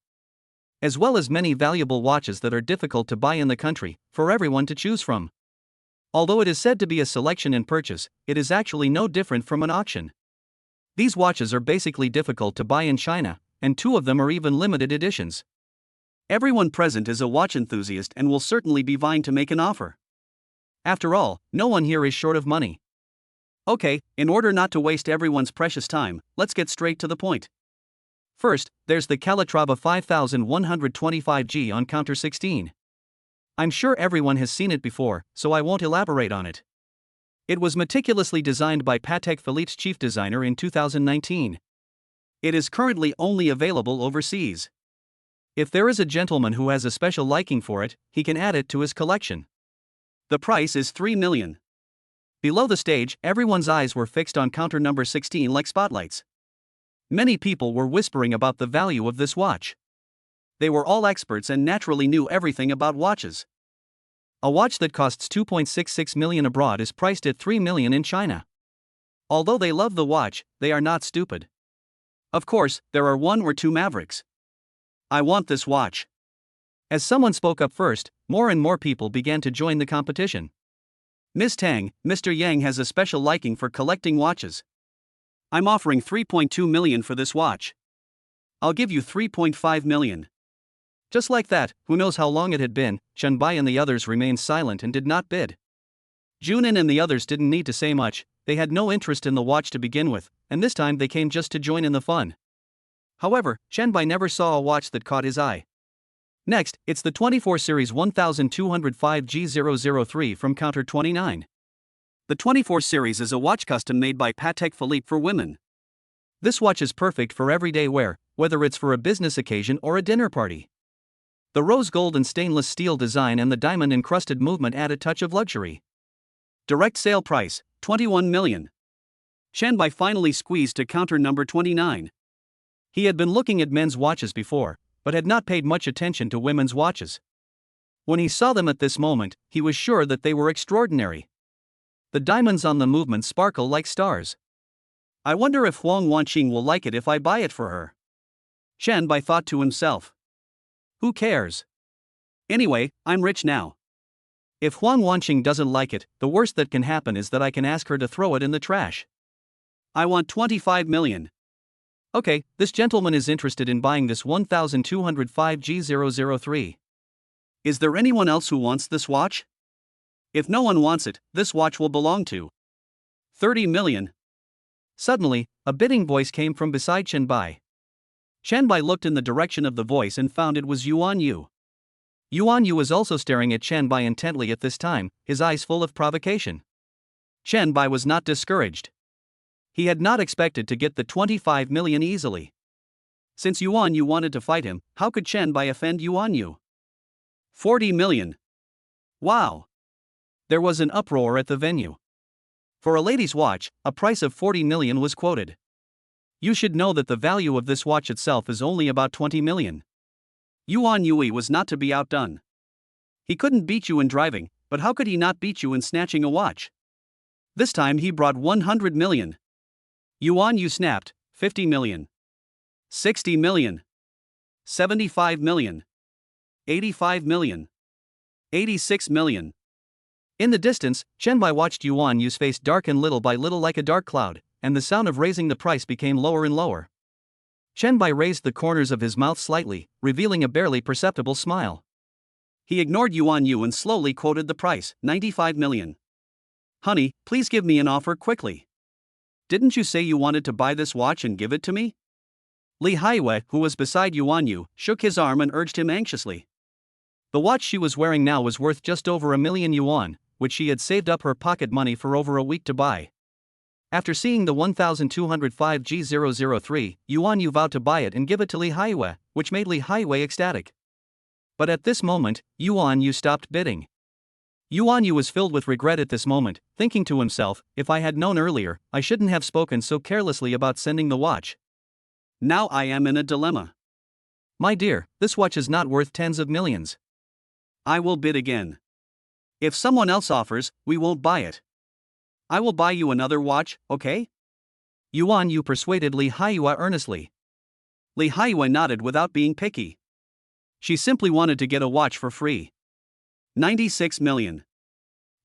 As well as many valuable watches that are difficult to buy in the country, for everyone to choose from. Although it is said to be a selection and purchase, it is actually no different from an auction. These watches are basically difficult to buy in China, and 2 of them are even limited editions. Everyone present is a watch enthusiast and will certainly be vying to make an offer. After all, no one here is short of money. Okay, in order not to waste everyone's precious time, let's get straight to the point. First, there's the Calatrava 5125G on counter 16. I'm sure everyone has seen it before, so I won't elaborate on it. It was meticulously designed by Patek Philippe's chief designer in 2019. It is currently only available overseas. If there is a gentleman who has a special liking for it, he can add it to his collection. The price is 3 million. Below the stage, everyone's eyes were fixed on counter number 16 like spotlights. Many people were whispering about the value of this watch. They were all experts and naturally knew everything about watches. A watch that costs 2.66 million abroad is priced at 3 million in China. Although they love the watch, they are not stupid. Of course, there are 1 or 2 mavericks. I want this watch. As someone spoke up first, more and more people began to join the competition. Ms. Tang, Mr. Yang has a special liking for collecting watches. I'm offering 3.2 million for this watch. I'll give you 3.5 million. Just like that, who knows how long it had been, Chen Bai and the others remained silent and did not bid. Junin and the others didn't need to say much, they had no interest in the watch to begin with, and this time they came just to join in the fun. However, Chen Bai never saw a watch that caught his eye. Next, it's the 24 Series 1205 G003 from Counter 29. The 24 Series is a watch custom made by Patek Philippe for women. This watch is perfect for everyday wear, whether it's for a business occasion or a dinner party. The rose gold and stainless steel design and the diamond-encrusted movement add a touch of luxury. Direct sale price, 21 million. Chen Bai finally squeezed to counter number 29. He had been looking at men's watches before, but had not paid much attention to women's watches. When he saw them at this moment, he was sure that they were extraordinary. The diamonds on the movement sparkle like stars. I wonder if Huang Wanqing will like it if I buy it for her. Chen Bai thought to himself. Who cares? Anyway, I'm rich now. If Huang Wanqing doesn't like it, the worst that can happen is that I can ask her to throw it in the trash. I want 25 million. Okay, this gentleman is interested in buying this 1205 G003. Is there anyone else who wants this watch? If no one wants it, this watch will belong to 30 million. Suddenly, a bidding voice came from beside Chen Bai. Chen Bai looked in the direction of the voice and found it was Yuan Yu. Yuan Yu was also staring at Chen Bai intently at this time, his eyes full of provocation. Chen Bai was not discouraged. He had not expected to get the 25 million easily. Since Yuan Yu wanted to fight him, how could Chen Bai offend Yuan Yu? 40 million. Wow! There was an uproar at the venue. For a lady's watch, a price of 40 million was quoted. You should know that the value of this watch itself is only about 20 million. Yuan Yui was not to be outdone. He couldn't beat you in driving, but how could he not beat you in snatching a watch? This time he brought 100 million. Yuan Yu snapped, 50 million. 60 million. 75 million. 85 million. 86 million. In the distance, Chen Bai watched Yuan Yu's face darken little by little like a dark cloud, and the sound of raising the price became lower and lower. Chen Bai raised the corners of his mouth slightly, revealing a barely perceptible smile. He ignored Yuan Yu and slowly quoted the price, 95 million. Honey, please give me an offer quickly. Didn't you say you wanted to buy this watch and give it to me? Li Haiwei, who was beside Yuan Yu, shook his arm and urged him anxiously. The watch she was wearing now was worth just over 1 million yuan, which she had saved up her pocket money for over a week to buy. After seeing the 1205 G003, Yuan Yu vowed to buy it and give it to Li Haiwei, which made Li Haiwei ecstatic. But at this moment, Yuan Yu stopped bidding. Yuan Yu was filled with regret at this moment, thinking to himself, if I had known earlier, I shouldn't have spoken so carelessly about sending the watch. Now I am in a dilemma. My dear, this watch is not worth tens of millions. I will bid again. If someone else offers, we won't buy it. I will buy you another watch, okay? Yuan Yu persuaded Li Haiwei earnestly. Li Haiwei nodded without being picky. She simply wanted to get a watch for free. 96 million.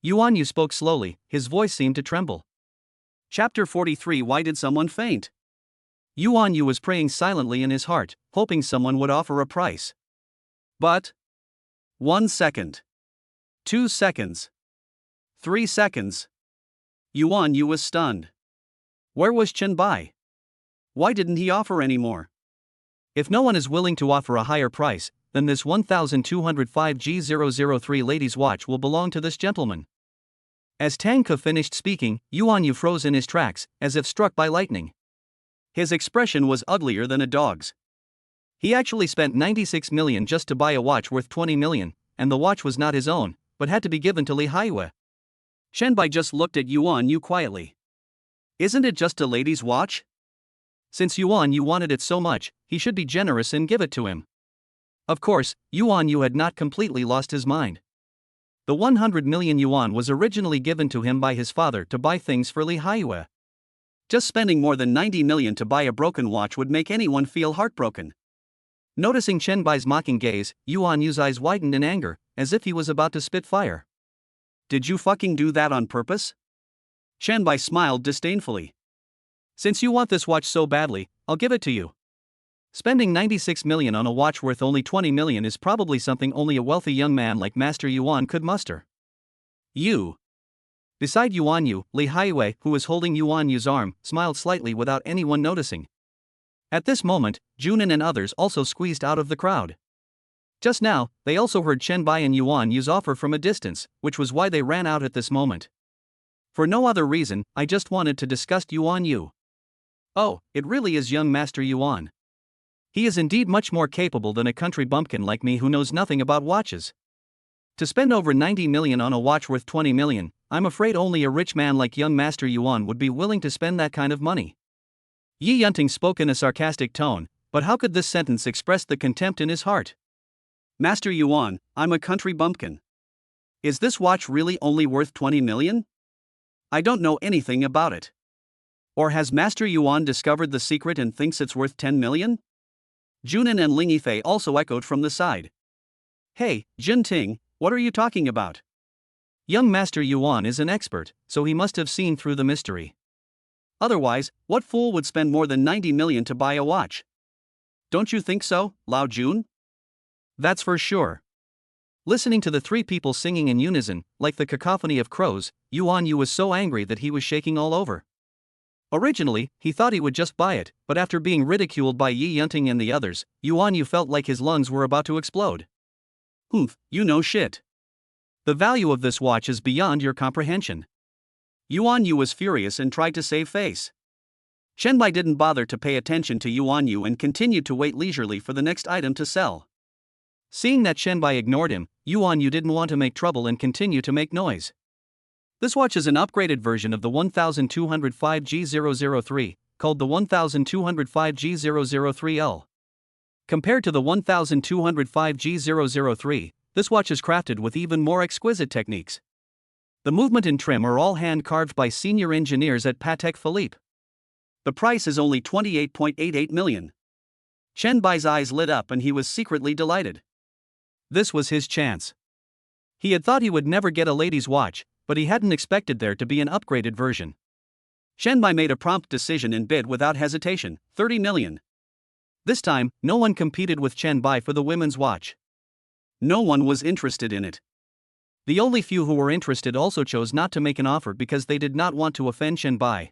Yuan Yu spoke slowly, his voice seemed to tremble. Chapter 43. Why did someone faint? Yuan Yu was praying silently in his heart, hoping someone would offer a price. But 1 second. 2 seconds. 3 seconds. Yuan Yu was stunned. Where was Chen Bai? Why didn't he offer any more? If no one is willing to offer a higher price, then this 1205 G003 lady's watch will belong to this gentleman. As Tang Ke finished speaking, Yuan Yu froze in his tracks, as if struck by lightning. His expression was uglier than a dog's. He actually spent 96 million just to buy a watch worth 20 million, and the watch was not his own, but had to be given to Li Haiwei. Chen Bai just looked at Yuan Yu quietly. Isn't it just a lady's watch? Since Yuan Yu wanted it so much, he should be generous and give it to him. Of course, Yuan Yu had not completely lost his mind. The 100 million yuan was originally given to him by his father to buy things for Li Haiwei. Just spending more than 90 million to buy a broken watch would make anyone feel heartbroken. Noticing Chen Bai's mocking gaze, Yuan Yu's eyes widened in anger, as if he was about to spit fire. Did you fucking do that on purpose? Chen Bai smiled disdainfully. Since you want this watch so badly, I'll give it to you. Spending 96 million on a watch worth only 20 million is probably something only a wealthy young man like Master Yuan could muster. Beside Yuan Yu, Li Haiwei, who was holding Yuan Yu's arm, smiled slightly without anyone noticing. At this moment, Junin and others also squeezed out of the crowd. Just now, they also heard Chen Bai and Yuan Yu's offer from a distance, which was why they ran out at this moment. For no other reason, I just wanted to discuss Yuan Yu. Oh, it really is young Master Yuan. He is indeed much more capable than a country bumpkin like me who knows nothing about watches. To spend over 90 million on a watch worth 20 million, I'm afraid only a rich man like young Master Yuan would be willing to spend that kind of money. Yi Yunting spoke in a sarcastic tone, but how could this sentence express the contempt in his heart? Master Yuan, I'm a country bumpkin. Is this watch really only worth 20 million? I don't know anything about it. Or has Master Yuan discovered the secret and thinks it's worth 10 million? Junin and Ling Yifei also echoed from the side. Hey, Jin Ting, what are you talking about? Young Master Yuan is an expert, so he must have seen through the mystery. Otherwise, what fool would spend more than 90 million to buy a watch? Don't you think so, Lao Jun? That's for sure. Listening to the three people singing in unison, like the cacophony of crows, Yuan Yu was so angry that he was shaking all over. Originally, he thought he would just buy it, but after being ridiculed by Yi Yunting and the others, Yuan Yu felt like his lungs were about to explode. You know shit. The value of this watch is beyond your comprehension. Yuan Yu was furious and tried to save face. Chen Bai didn't bother to pay attention to Yuan Yu and continued to wait leisurely for the next item to sell. Seeing that Chen Bai ignored him, Yuan Yu didn't want to make trouble and continue to make noise. This watch is an upgraded version of the 1205G003, called the 1205G003L. Compared to the 1205G003, this watch is crafted with even more exquisite techniques. The movement and trim are all hand-carved by senior engineers at Patek Philippe. The price is only 28.88 million. Chen Bai's eyes lit up and he was secretly delighted. This was his chance. He had thought he would never get a lady's watch, but he hadn't expected there to be an upgraded version. Chen Bai made a prompt decision and bid without hesitation, 30 million. This time, no one competed with Chen Bai for the women's watch. No one was interested in it. The only few who were interested also chose not to make an offer because they did not want to offend Chen Bai.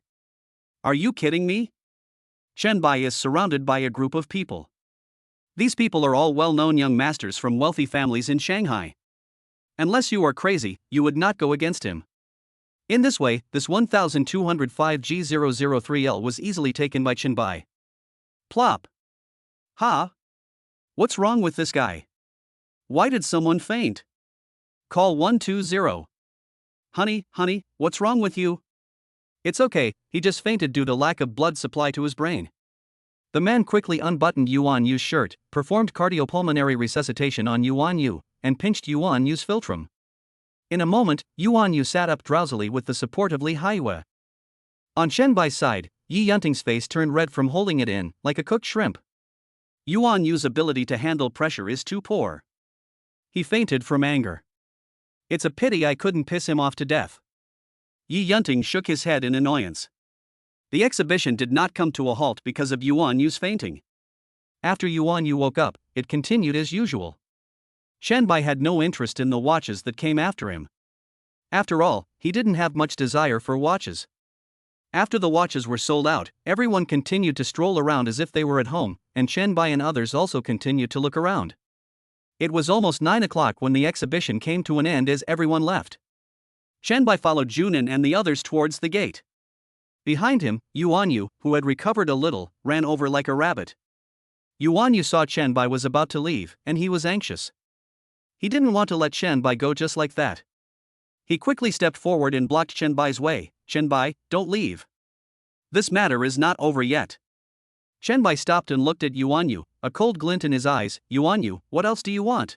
Are you kidding me? Chen Bai is surrounded by a group of people. These people are all well-known young masters from wealthy families in Shanghai. Unless you are crazy, you would not go against him. In this way, this 1205G003L was easily taken by Chen Bai. Plop. Ha? What's wrong with this guy? Why did someone faint? Call 120. Honey, what's wrong with you? It's okay, he just fainted due to lack of blood supply to his brain. The man quickly unbuttoned Yuan Yu's shirt, performed cardiopulmonary resuscitation on Yuan Yu, and pinched Yuan Yu's philtrum. In a moment, Yuan Yu sat up drowsily with the support of Li Haiwei. On Chen Bai's side, Yi Yunting's face turned red from holding it in, like a cooked shrimp. Yuan Yu's ability to handle pressure is too poor. He fainted from anger. It's a pity I couldn't piss him off to death. Yi Yunting shook his head in annoyance. The exhibition did not come to a halt because of Yuan Yu's fainting. After Yuan Yu woke up, it continued as usual. Chen Bai had no interest in the watches that came after him. After all, he didn't have much desire for watches. After the watches were sold out, everyone continued to stroll around as if they were at home, and Chen Bai and others also continued to look around. It was almost 9 o'clock when the exhibition came to an end as everyone left. Chen Bai followed Junin and the others towards the gate. Behind him, Yuan Yu, who had recovered a little, ran over like a rabbit. Yuan Yu saw Chen Bai was about to leave, and he was anxious. He didn't want to let Chen Bai go just like that. He quickly stepped forward and blocked Chen Bai's way. Chen Bai, don't leave. This matter is not over yet. Chen Bai stopped and looked at Yuan Yu, a cold glint in his eyes. Yuan Yu, what else do you want?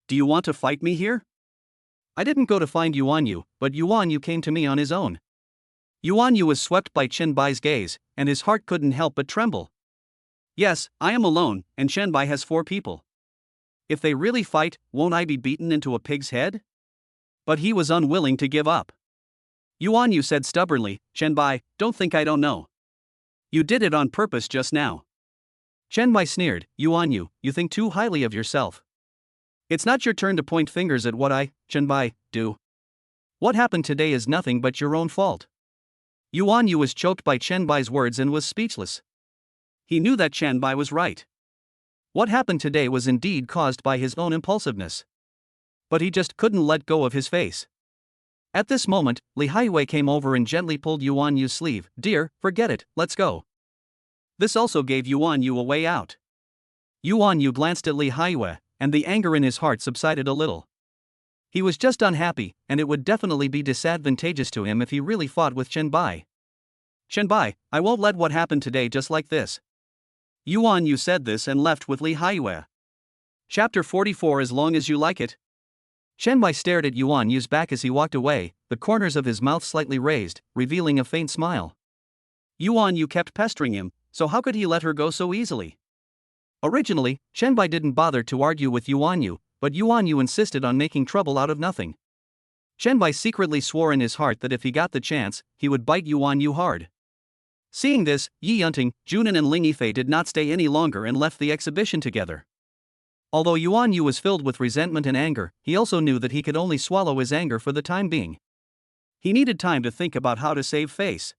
Do you want to fight me here? I didn't go to find Yuan Yu, but Yuan Yu came to me on his own. Yuan Yu was swept by Chen Bai's gaze, and his heart couldn't help but tremble. Yes, I am alone, and Chen Bai has 4 people. If they really fight, won't I be beaten into a pig's head? But he was unwilling to give up. Yuan Yu said stubbornly, Chen Bai, don't think I don't know. You did it on purpose just now. Chen Bai sneered, you think too highly of yourself. It's not your turn to point fingers at what I, Chen Bai, do. What happened today is nothing but your own fault. Yu was choked by Chen Bai's words and was speechless. He knew that Chen Bai was right. What happened today was indeed caused by his own impulsiveness. But he just couldn't let go of his face. At this moment, Li Haiwei came over and gently pulled Yu's sleeve. Dear, forget it, let's go. This also gave Yu a way out. Yu glanced at Li Haiwei, and the anger in his heart subsided a little. He was just unhappy, and it would definitely be disadvantageous to him if he really fought with Chen Bai. Chen Bai, I won't let what happened today just like this. Yu said this and left with Li Haiwei. Chapter 44. As long as you like it. Chen Bai stared at Yu's back as he walked away, the corners of his mouth slightly raised, revealing a faint smile. Yu kept pestering him, so how could he let her go so easily? Originally, Chen Bai didn't bother to argue with Yu, but Yu insisted on making trouble out of nothing. Chen Bai secretly swore in his heart that if he got the chance, he would bite Yu hard. Seeing this, Yi Yunting, Junan and Ling Yifei did not stay any longer and left the exhibition together. Although Yu was filled with resentment and anger, he also knew that he could only swallow his anger for the time being. He needed time to think about how to save face.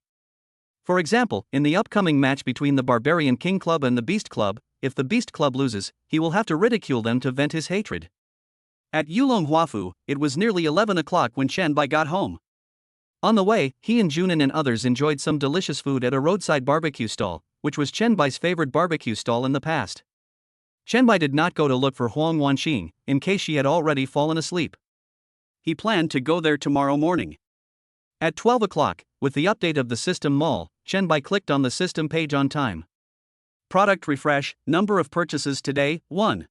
For example, in the upcoming match between the Barbarian King Club and the Beast Club, if the Beast Club loses, he will have to ridicule them to vent his hatred. At Yulong Huafu, it was nearly 11 o'clock when Chen Bai got home. On the way, he and Junan and others enjoyed some delicious food at a roadside barbecue stall, which was Chen Bai's favorite barbecue stall in the past. Chen Bai did not go to look for Huang Wanxing, in case she had already fallen asleep. He planned to go there tomorrow morning. At 12 o'clock, with the update of the system mall, Chen Bai clicked on the system page on time. Product refresh, number of purchases today, 1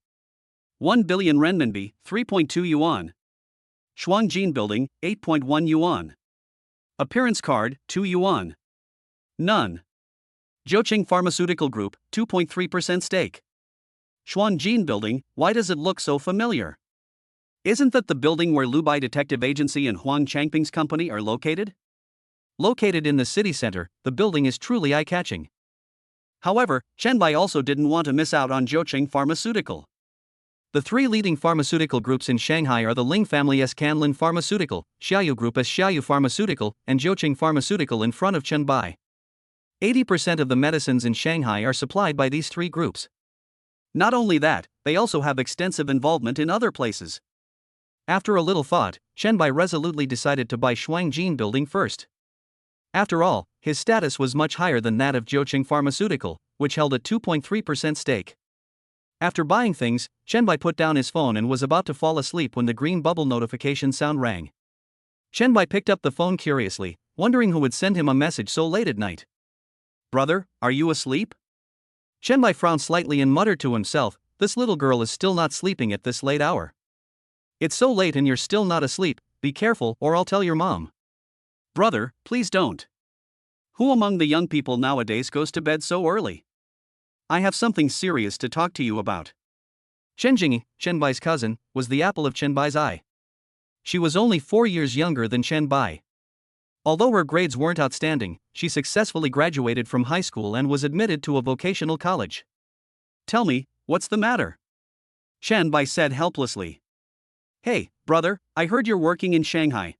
billion renminbi, 3.2 yuan. Shuangjin Building, 8.1 yuan. Appearance card, 2 yuan. None. Zhouqing Pharmaceutical Group, 2.3% stake. Shuangjin Building, why does it look so familiar? Isn't that the building where Lubai Detective Agency and Huang Changping's company are located? Located in the city center, the building is truly eye-catching. However, Chen Bai also didn't want to miss out on Zhouqing Pharmaceutical. The three leading pharmaceutical groups in Shanghai are the Ling Family's Canlin Pharmaceutical, Xiaoyu Group as Xiaoyu Pharmaceutical, and Zhouqing Pharmaceutical in front of Chen Bai. 80% of the medicines in Shanghai are supplied by these three groups. Not only that, they also have extensive involvement in other places. After a little thought, Chen Bai resolutely decided to buy Shuangjin Building first. After all, his status was much higher than that of Zhouqing Pharmaceutical, which held a 2.3% stake. After buying things, Chen Bai put down his phone and was about to fall asleep when the green bubble notification sound rang. Chen Bai picked up the phone curiously, wondering who would send him a message so late at night. Brother, are you asleep? Chen Bai frowned slightly and muttered to himself, this little girl is still not sleeping at this late hour. It's so late and you're still not asleep, be careful or I'll tell your mom. Brother, please don't. Who among the young people nowadays goes to bed so early? I have something serious to talk to you about. Chen Jingyi, Chen Bai's cousin, was the apple of Chen Bai's eye. She was only 4 years younger than Chen Bai. Although her grades weren't outstanding, she successfully graduated from high school and was admitted to a vocational college. Tell me, what's the matter? Chen Bai said helplessly. Hey, brother, I heard you're working in Shanghai.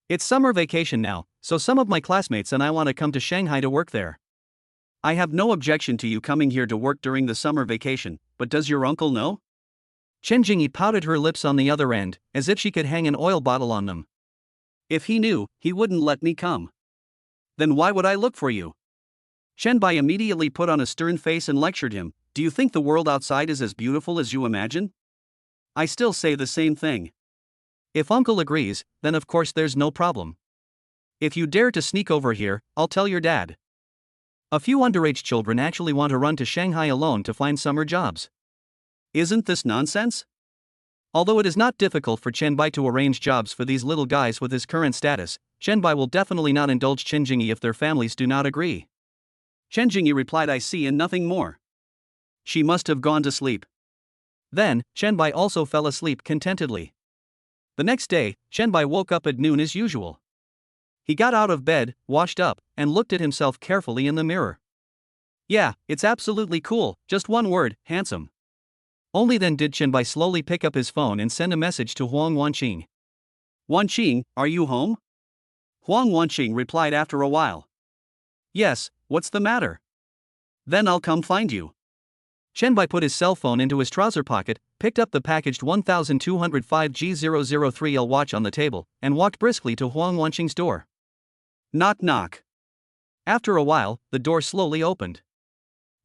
It's summer vacation now, so some of my classmates and I want to come to Shanghai to work there. I have no objection to you coming here to work during the summer vacation, but does your uncle know? Chen Jingyi pouted her lips on the other end, as if she could hang an oil bottle on them. If he knew, he wouldn't let me come. Then why would I look for you? Chen Bai immediately put on a stern face and lectured him, do you think the world outside is as beautiful as you imagine? I still say the same thing. If uncle agrees, then of course there's no problem. If you dare to sneak over here, I'll tell your dad. A few underage children actually want to run to Shanghai alone to find summer jobs. Isn't this nonsense? Although it is not difficult for Chen Bai to arrange jobs for these little guys with his current status, Chen Bai will definitely not indulge Chen Jingyi if their families do not agree. Chen Jingyi replied I see and nothing more. She must have gone to sleep. Then, Chen Bai also fell asleep contentedly. The next day, Chen Bai woke up at noon as usual. He got out of bed, washed up, and looked at himself carefully in the mirror. Yeah, it's absolutely cool, just one word, handsome. Only then did Qianbai slowly pick up his phone and send a message to Huang Wanqing. Wanqing, are you home? Huang Wanqing replied after a while. Yes, what's the matter? Then I'll come find you. Qianbai put his cell phone into his trouser pocket, picked up the packaged 1205G003L watch on the table, and walked briskly to Huang Wanqing's door. Knock knock. After a while, the door slowly opened.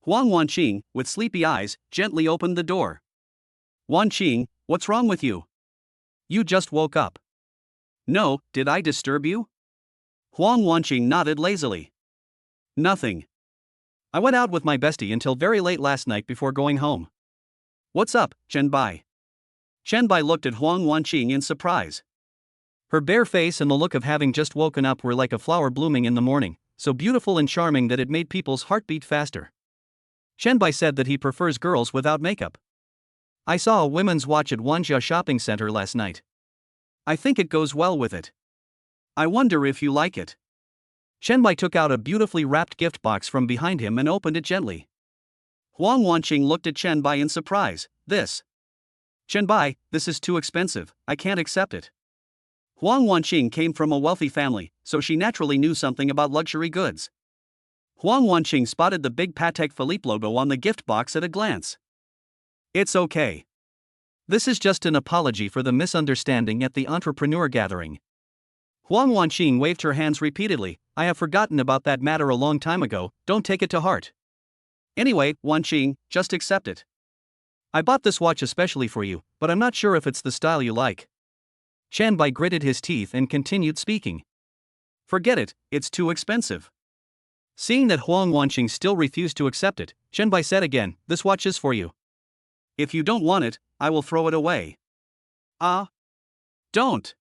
Huang Wanqing, with sleepy eyes, gently opened the door. Wanqing, what's wrong with you? You just woke up. No, did I disturb you? Huang Wanqing nodded lazily. Nothing. I went out with my bestie until very late last night before going home. What's up, Qianbai? Qianbai looked at Huang Wanqing in surprise. Her bare face and the look of having just woken up were like a flower blooming in the morning, so beautiful and charming that it made people's heart beat faster. Qianbai said that he prefers girls without makeup. I saw a women's watch at Wanjia shopping center last night. I think it goes well with it. I wonder if you like it. Qianbai took out a beautifully wrapped gift box from behind him and opened it gently. Huang Wanqing looked at Qianbai in surprise. Qianbai, this is too expensive, I can't accept it. Huang Wanqing came from a wealthy family, so she naturally knew something about luxury goods. Huang Wanqing spotted the big Patek Philippe logo on the gift box at a glance. It's okay. This is just an apology for the misunderstanding at the entrepreneur gathering. Huang Wanqing waved her hands repeatedly. I have forgotten about that matter a long time ago, don't take it to heart. Anyway, Wanqing, just accept it. I bought this watch especially for you, but I'm not sure if it's the style you like. Qianbai gritted his teeth and continued speaking. Forget it, it's too expensive. Seeing that Huang Wanqing still refused to accept it, Qianbai said again, this watch is for you. If you don't want it, I will throw it away. Don't.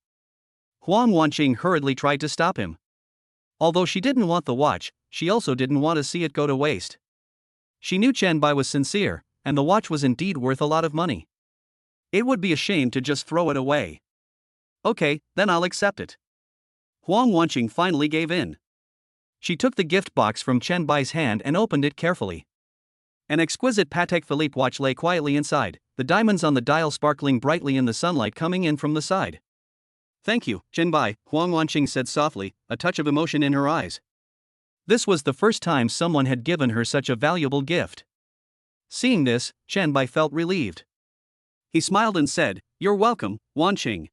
Huang Wanqing hurriedly tried to stop him. Although she didn't want the watch, she also didn't want to see it go to waste. She knew Qianbai was sincere, and the watch was indeed worth a lot of money. It would be a shame to just throw it away. Okay, then I'll accept it. Huang Wanqing finally gave in. She took the gift box from Qianbai's hand and opened it carefully. An exquisite Patek Philippe watch lay quietly inside, the diamonds on the dial sparkling brightly in the sunlight coming in from the side. Thank you, Qianbai, Huang Wanqing said softly, a touch of emotion in her eyes. This was the first time someone had given her such a valuable gift. Seeing this, Qianbai felt relieved. He smiled and said, You're welcome, Wanqing.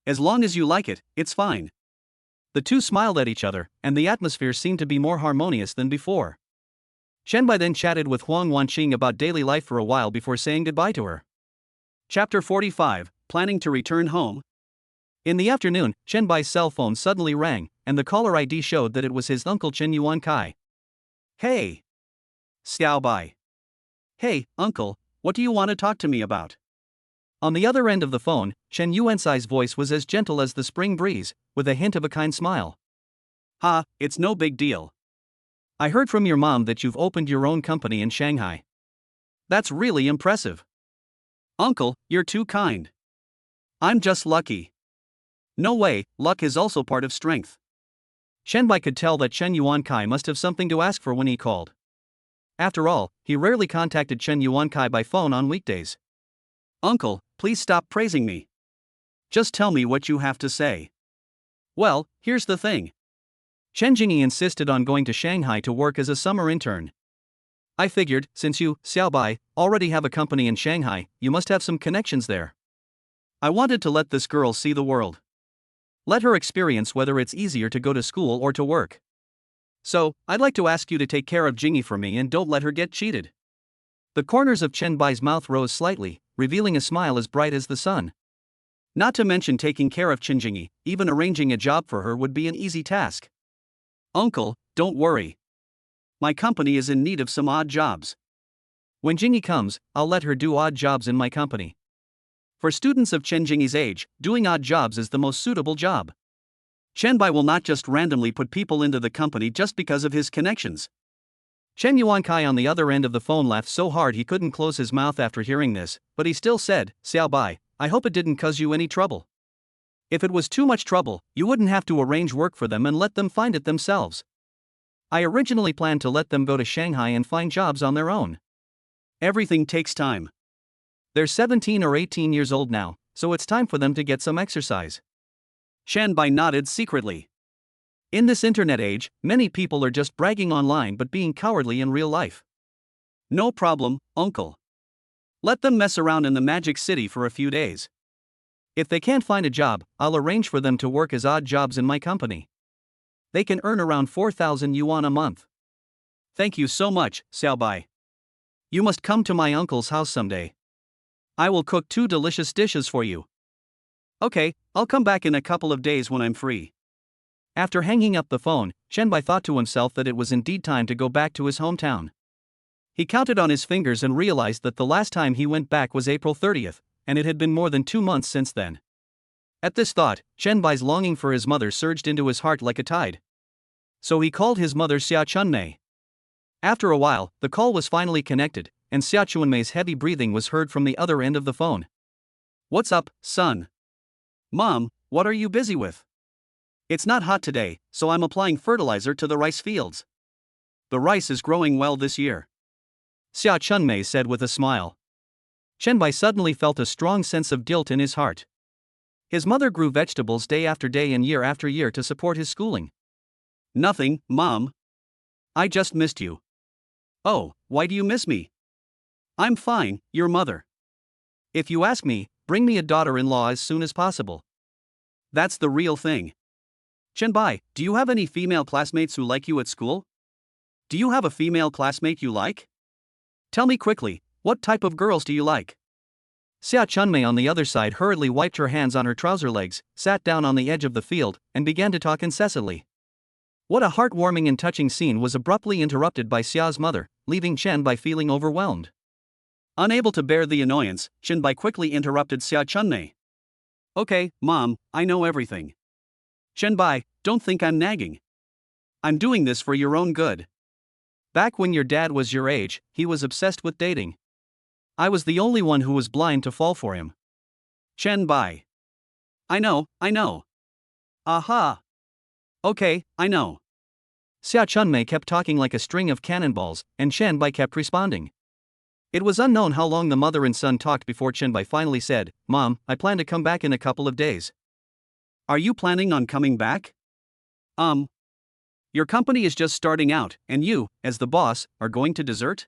As long as you like it, it's fine. The two smiled at each other, and the atmosphere seemed to be more harmonious than before. Qianbai then chatted with Huang Wanqing about daily life for a while before saying goodbye to her. Chapter 45, Planning to Return Home. In the afternoon, Qianbai's cell phone suddenly rang, and the caller ID showed that it was his uncle Chen Yuankai. Hey! Xiaobai. Hey, uncle, what do you want to talk to me about? On the other end of the phone, Chen Yuankai's voice was as gentle as the spring breeze, with a hint of a kind smile. It's no big deal. I heard from your mom that you've opened your own company in Shanghai. That's really impressive. Uncle, you're too kind. I'm just lucky. No way, luck is also part of strength. Qianbai could tell that Chen Yuankai must have something to ask for when he called. After all, he rarely contacted Chen Yuankai by phone on weekdays. Uncle, please stop praising me. Just tell me what you have to say. Well, here's the thing. Chen Jingyi insisted on going to Shanghai to work as a summer intern. I figured, since you, Xiaobai, already have a company in Shanghai, you must have some connections there. I wanted to let this girl see the world. Let her experience whether it's easier to go to school or to work. So, I'd like to ask you to take care of Jingyi for me and don't let her get cheated. The corners of Qianbai's mouth rose slightly, revealing a smile as bright as the sun. Not to mention taking care of Jingyi, even arranging a job for her would be an easy task. Uncle, don't worry. My company is in need of some odd jobs. When Jingyi comes, I'll let her do odd jobs in my company. For students of Chen Jingyi's age, doing odd jobs is the most suitable job. Qianbai will not just randomly put people into the company just because of his connections. Chen Yuankai on the other end of the phone laughed so hard he couldn't close his mouth after hearing this, but he still said, Xiaobai, I hope it didn't cause you any trouble. If it was too much trouble, you wouldn't have to arrange work for them and let them find it themselves. I originally planned to let them go to Shanghai and find jobs on their own. Everything takes time. They're 17 or 18 years old now, so it's time for them to get some exercise. Shanbai nodded secretly. In this internet age, many people are just bragging online but being cowardly in real life. No problem, uncle. Let them mess around in the Magic City for a few days. If they can't find a job, I'll arrange for them to work as odd jobs in my company. They can earn around 4,000 yuan a month. Thank you so much, Xiaobai. You must come to my uncle's house someday. I will cook 2 delicious dishes for you. Okay, I'll come back in a couple of days when I'm free. After hanging up the phone, Shenbai thought to himself that it was indeed time to go back to his hometown. He counted on his fingers and realized that the last time he went back was April 30th, and it had been more than 2 months since then. At this thought, Shenbai's longing for his mother surged into his heart like a tide. So he called his mother Xia Chunmei. After a while, the call was finally connected, and Xia Chunmei's heavy breathing was heard from the other end of the phone. What's up, son? Mom, what are you busy with? It's not hot today, so I'm applying fertilizer to the rice fields. The rice is growing well this year. Xia Chunmei said with a smile. Shenbai suddenly felt a strong sense of guilt in his heart. His mother grew vegetables day after day and year after year to support his schooling. Nothing, Mom. I just missed you. Oh, why do you miss me? I'm fine, your mother. If you ask me, bring me a daughter-in-law as soon as possible. That's the real thing. Shenbai, do you have any female classmates who like you at school? Do you have a female classmate you like? Tell me quickly, what type of girls do you like? Xia Chunmei on the other side hurriedly wiped her hands on her trouser legs, sat down on the edge of the field, and began to talk incessantly. What a heartwarming and touching scene was abruptly interrupted by Xia's mother, leaving Shenbai feeling overwhelmed. Unable to bear the annoyance, Shenbai quickly interrupted Xia Chunmei. Okay, Mom, I know everything. Shenbai, don't think I'm nagging. I'm doing this for your own good. Back when your dad was your age, he was obsessed with dating. I was the only one who was blind to fall for him. Shenbai. I know. Aha. Okay, I know. Xia Chunmei kept talking like a string of cannonballs, and Shenbai kept responding. It was unknown how long the mother and son talked before Shenbai finally said, Mom, I plan to come back in a couple of days. Are you planning on coming back? Your company is just starting out, and you, as the boss, are going to desert?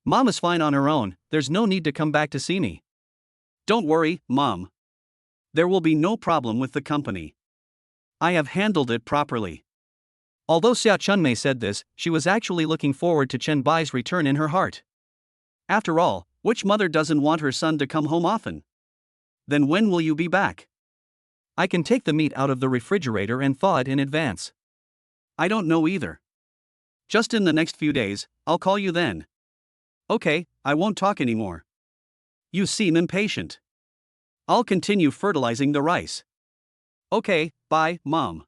Mom is fine on her own, there's no need to come back to see me. Don't worry, Mom. There will be no problem with the company. I have handled it properly. Although Xia Chunmei said this, she was actually looking forward to Shenbai's return in her heart. After all, which mother doesn't want her son to come home often? Then when will you be back? I can take the meat out of the refrigerator and thaw it in advance. I don't know either. Just in the next few days, I'll call you then. Okay, I won't talk anymore. You seem impatient. I'll continue fertilizing the rice. Okay, bye, Mom.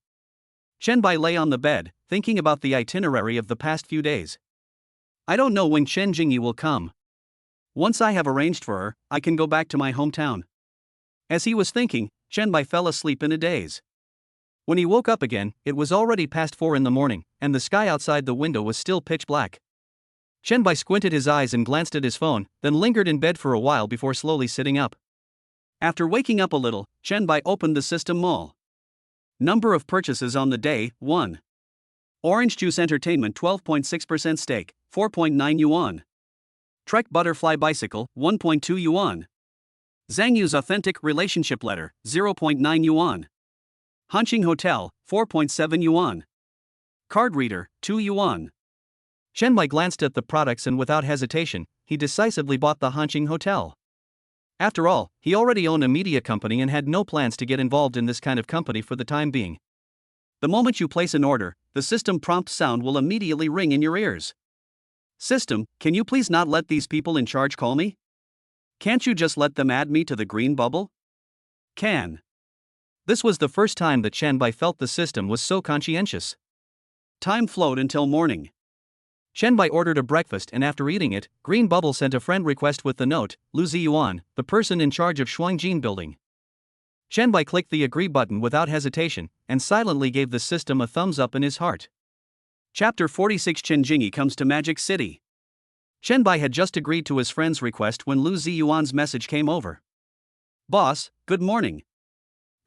Shenbai lay on the bed, thinking about the itinerary of the past few days. I don't know when Chen Jingyi will come. Once I have arranged for her, I can go back to my hometown. As he was thinking, Shenbai fell asleep in a daze. When he woke up again, it was already past 4 in the morning, and the sky outside the window was still pitch black. Shenbai squinted his eyes and glanced at his phone, then lingered in bed for a while before slowly sitting up. After waking up a little, Shenbai opened the system mall. Number of purchases on the day, 1. Orange Juice Entertainment 12.6% stake, 4.9 yuan. Trek Butterfly Bicycle, 1.2 yuan. Zhang Yu's Authentic Relationship Letter, 0.9 yuan. Hanqing Hotel, 4.7 yuan. Card Reader, 2 yuan. Shenbai glanced at the products and without hesitation, he decisively bought the Hanqing Hotel. After all, he already owned a media company and had no plans to get involved in this kind of company for the time being. The moment you place an order, the system prompt sound will immediately ring in your ears. System, can you please not let these people in charge call me? Can't you just let them add me to the green bubble? Can. This was the first time that Shenbai felt the system was so conscientious. Time flowed until morning. Shenbai ordered a breakfast and after eating it, Green Bubble sent a friend request with the note, Lu Ziyuan, the person in charge of Shuangjin building. Shenbai clicked the agree button without hesitation, and silently gave the system a thumbs up in his heart. Chapter 46 Chen Jingyi comes to Magic City. Chen Bai had just agreed to his friend's request when Lu Ziyuan's message came over. Boss, good morning.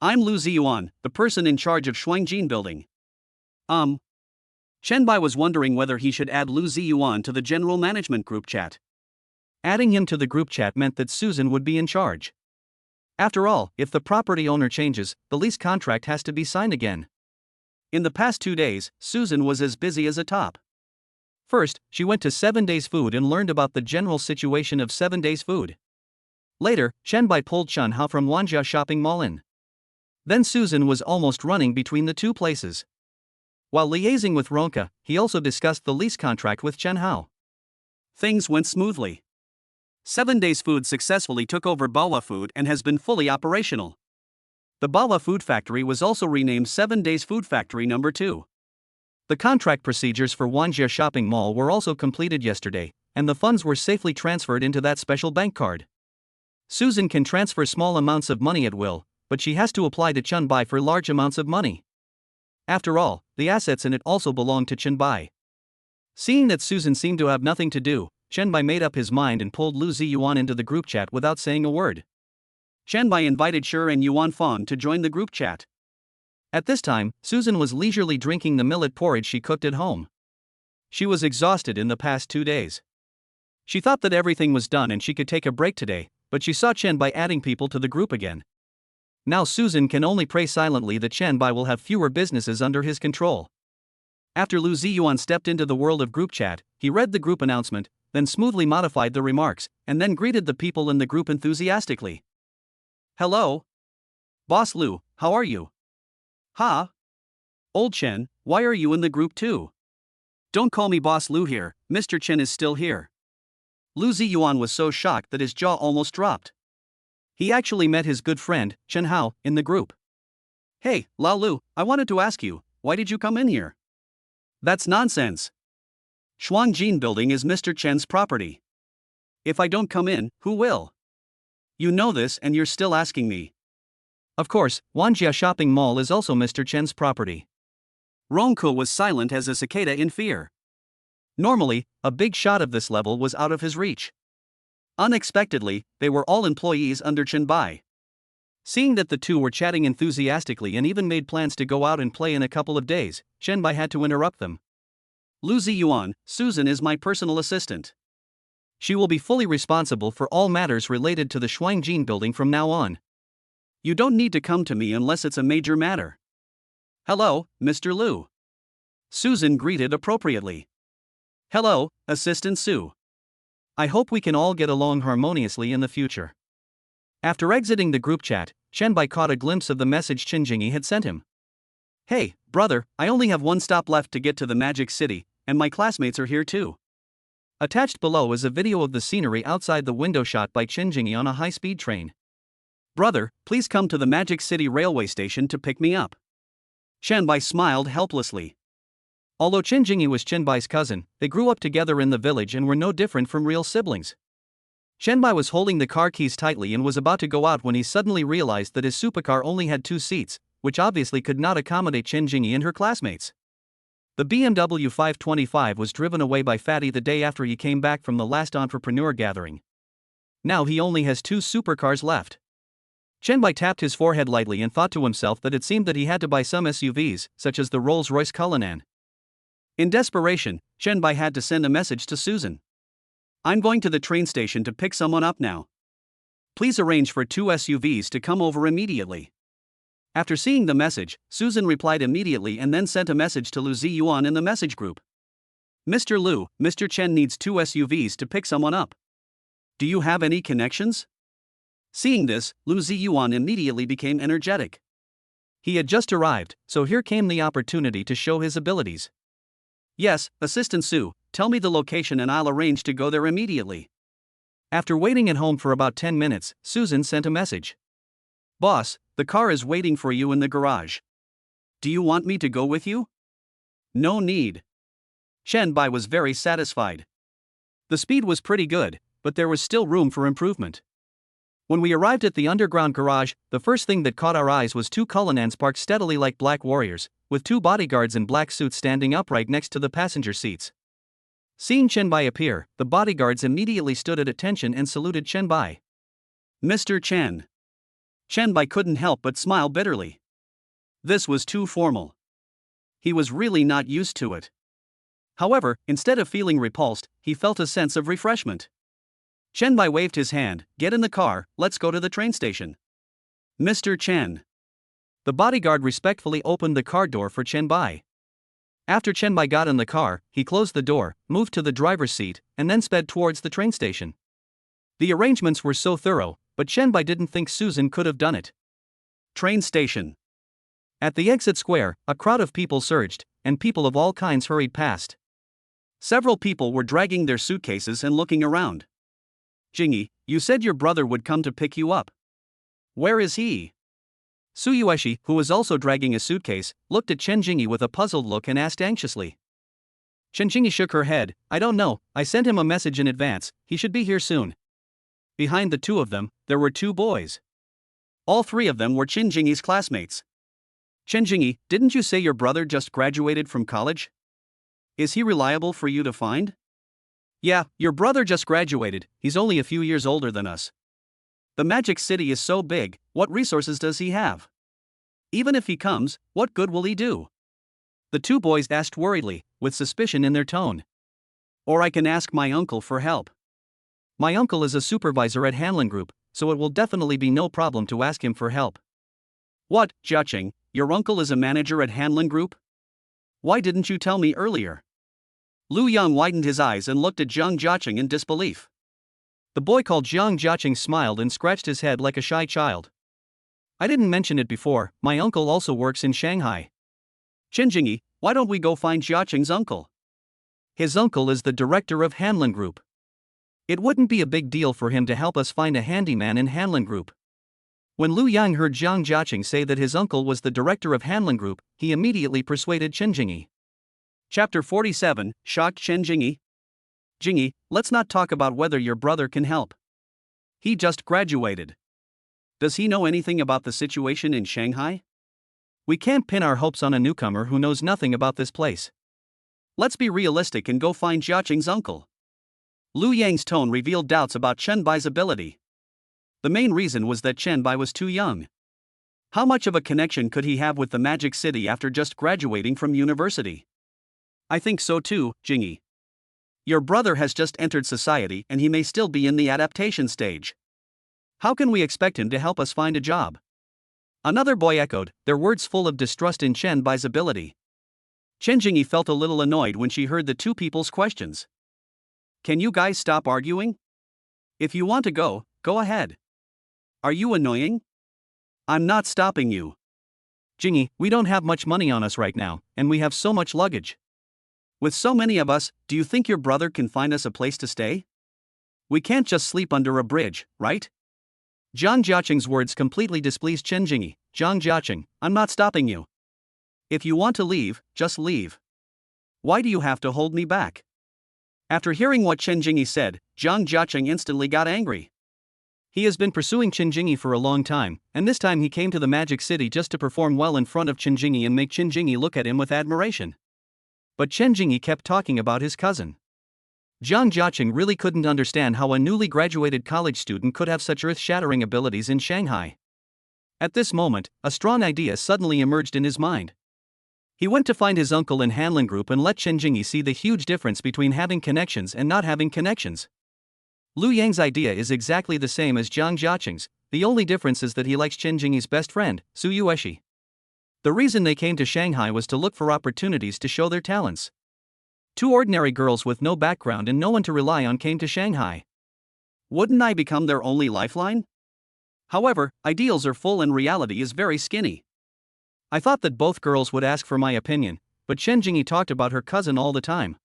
I'm Lu Ziyuan, the person in charge of Shuangjin building. Chen Bai was wondering whether he should add Lu Ziyuan to the general management group chat. Adding him to the group chat meant that Susan would be in charge. After all, if the property owner changes, the lease contract has to be signed again. In the past 2 days, Susan was as busy as a top. First, she went to 7 Days Food and learned about the general situation of 7 Days Food. Later, Chen Bai pulled Chen Hao from Wanjia shopping mall in. Then Susan was almost running between the two places. While liaising with Ronka, he also discussed the lease contract with Chen Hao. Things went smoothly. 7 Days Food successfully took over Bawa Food and has been fully operational. The Bawa Food Factory was also renamed 7 Days Food Factory No. 2. The contract procedures for Wanjia Shopping Mall were also completed yesterday, and the funds were safely transferred into that special bank card. Susan can transfer small amounts of money at will, but she has to apply to Chen Bai for large amounts of money. After all, the assets in it also belong to Chen Bai. Seeing that Susan seemed to have nothing to do, Chen Bai made up his mind and pulled Lu Ziyuan into the group chat without saying a word. Chen Bai invited Shi and Yuan Fan to join the group chat. At this time, Susan was leisurely drinking the millet porridge she cooked at home. She was exhausted in the past 2 days. She thought that everything was done and she could take a break today, but she saw Chen Bai adding people to the group again. Now Susan can only pray silently that Chen Bai will have fewer businesses under his control. After Lu Ziyuan stepped into the world of group chat, he read the group announcement, then smoothly modified the remarks, and then greeted the people in the group enthusiastically. Hello? Boss Lu, how are you? Ha? Old Chen, why are you in the group too? Don't call me Boss Lu here, Mr. Chen is still here. Lu Ziyuan was so shocked that his jaw almost dropped. He actually met his good friend, Chen Hao, in the group. Hey, Lao Lu, I wanted to ask you, why did you come in here? That's nonsense. Shuangjin building is Mr. Chen's property. If I don't come in, who will? You know this and you're still asking me. Of course, Wanjia Shopping Mall is also Mr. Chen's property. Ronko was silent as a cicada in fear. Normally, a big shot of this level was out of his reach. Unexpectedly, they were all employees under Chen Bai. Seeing that the two were chatting enthusiastically and even made plans to go out and play in a couple of days, Chen Bai had to interrupt them. Lu Ziyuan, Susan is my personal assistant. She will be fully responsible for all matters related to the Shuangjin building from now on. You don't need to come to me unless it's a major matter. Hello, Mr. Lu. Susan greeted appropriately. Hello, Assistant Su. I hope we can all get along harmoniously in the future. After exiting the group chat, Chen Bai caught a glimpse of the message Chen Jingyi had sent him. Hey, brother, I only have one stop left to get to the Magic City, and my classmates are here too. Attached below is a video of the scenery outside the window shot by Chen Jingyi on a high-speed train. Brother, please come to the Magic City railway station to pick me up. Chen Bai smiled helplessly. Although Chen Jingyi was Chen Bai's cousin, they grew up together in the village and were no different from real siblings. Chen Bai was holding the car keys tightly and was about to go out when he suddenly realized that his supercar only had 2 seats, which obviously could not accommodate Chen Jingyi and her classmates. The BMW 525 was driven away by Fatty the day after he came back from the last entrepreneur gathering. Now he only has 2 supercars left. Chen Bai tapped his forehead lightly and thought to himself that it seemed that he had to buy some SUVs, such as the Rolls-Royce Cullinan. In desperation, Chen Bai had to send a message to Susan. I'm going to the train station to pick someone up now. Please arrange for 2 SUVs to come over immediately. After seeing the message, Susan replied immediately and then sent a message to Lu Ziyuan in the message group. Mr. Lu, Mr. Chen needs 2 SUVs to pick someone up. Do you have any connections? Seeing this, Lu Ziyuan immediately became energetic. He had just arrived, so here came the opportunity to show his abilities. Yes, Assistant Su, tell me the location and I'll arrange to go there immediately. After waiting at home for about 10 minutes, Susan sent a message. Boss, the car is waiting for you in the garage. Do you want me to go with you? No need. Chen Bai was very satisfied. The speed was pretty good, but there was still room for improvement. When we arrived at the underground garage, the first thing that caught our eyes was 2 Cullinans parked steadily like black warriors, with two bodyguards in black suits standing upright next to the passenger seats. Seeing Chen Bai appear, the bodyguards immediately stood at attention and saluted Chen Bai. Mr. Chen. Chen Bai couldn't help but smile bitterly. This was too formal. He was really not used to it. However, instead of feeling repulsed, he felt a sense of refreshment. Chen Bai waved his hand. Get in the car, let's go to the train station. Mr. Chen. The bodyguard respectfully opened the car door for Chen Bai. After Chen Bai got in the car, he closed the door, moved to the driver's seat, and then sped towards the train station. The arrangements were so thorough, but Chen Bai didn't think Susan could have done it. Train station. At the exit square, a crowd of people surged, and people of all kinds hurried past. Several people were dragging their suitcases and looking around. Jingyi, you said your brother would come to pick you up. Where is he? Su Yueshi, who was also dragging a suitcase, looked at Chen Jingyi with a puzzled look and asked anxiously. Chen Jingyi shook her head. I don't know, I sent him a message in advance, he should be here soon. Behind the two of them, there were two boys. All three of them were Chen Jingyi's classmates. Chen Jingyi, didn't you say your brother just graduated from college? Is he reliable for you to find? Yeah, your brother just graduated, he's only a few years older than us. The Magic City is so big, what resources does he have? Even if he comes, what good will he do? The two boys asked worriedly, with suspicion in their tone. Or I can ask my uncle for help. My uncle is a supervisor at Hanlon Group, so it will definitely be no problem to ask him for help. What, Jiaqing, your uncle is a manager at Hanlon Group? Why didn't you tell me earlier? Lu Yang widened his eyes and looked at Zhang Jiaqing in disbelief. The boy called Zhang Jiaqing smiled and scratched his head like a shy child. I didn't mention it before, my uncle also works in Shanghai. Chen Jingyi, why don't we go find Jiaqing's uncle? His uncle is the director of Hanlon Group. It wouldn't be a big deal for him to help us find a handyman in Hanlon Group. When Lu Yang heard Zhang Jiaqing say that his uncle was the director of Hanlon Group, he immediately persuaded Chen Jingyi. Chapter 47, Shocked Chen Jingyi. Jingyi, let's not talk about whether your brother can help. He just graduated. Does he know anything about the situation in Shanghai? We can't pin our hopes on a newcomer who knows nothing about this place. Let's be realistic and go find Jiaqing's uncle. Lu Yang's tone revealed doubts about Chen Bai's ability. The main reason was that Chen Bai was too young. How much of a connection could he have with the Magic City after just graduating from university? I think so too, Jingyi. Your brother has just entered society and he may still be in the adaptation stage. How can we expect him to help us find a job? Another boy echoed, their words full of distrust in Chen Bai's ability. Chen Jingyi felt a little annoyed when she heard the two people's questions. Can you guys stop arguing? If you want to go, go ahead. Are you annoying? I'm not stopping you. Jingyi, we don't have much money on us right now, and we have so much luggage. With so many of us, do you think your brother can find us a place to stay? We can't just sleep under a bridge, right? Zhang Jiaqing's words completely displeased Chen Jingyi. Zhang Jiaqing, I'm not stopping you. If you want to leave, just leave. Why do you have to hold me back? After hearing what Chen Jingyi said, Zhang Jiaqing instantly got angry. He has been pursuing Chen Jingyi for a long time, and this time he came to the Magic City just to perform well in front of Chen Jingyi and make Chen Jingyi look at him with admiration. But Chen Jingyi kept talking about his cousin. Zhang Jiaqing really couldn't understand how a newly graduated college student could have such earth-shattering abilities in Shanghai. At this moment, a strong idea suddenly emerged in his mind. He went to find his uncle in Hanlon Group and let Chen Jingyi see the huge difference between having connections and not having connections. Lu Yang's idea is exactly the same as Zhang Jiaqing's, the only difference is that he likes Chen Jingyi's best friend, Su Yueshi. The reason they came to Shanghai was to look for opportunities to show their talents. Two ordinary girls with no background and no one to rely on came to Shanghai. Wouldn't I become their only lifeline? However, ideals are full and reality is very skinny. I thought that both girls would ask for my opinion, but Chen Jingyi talked about her cousin all the time.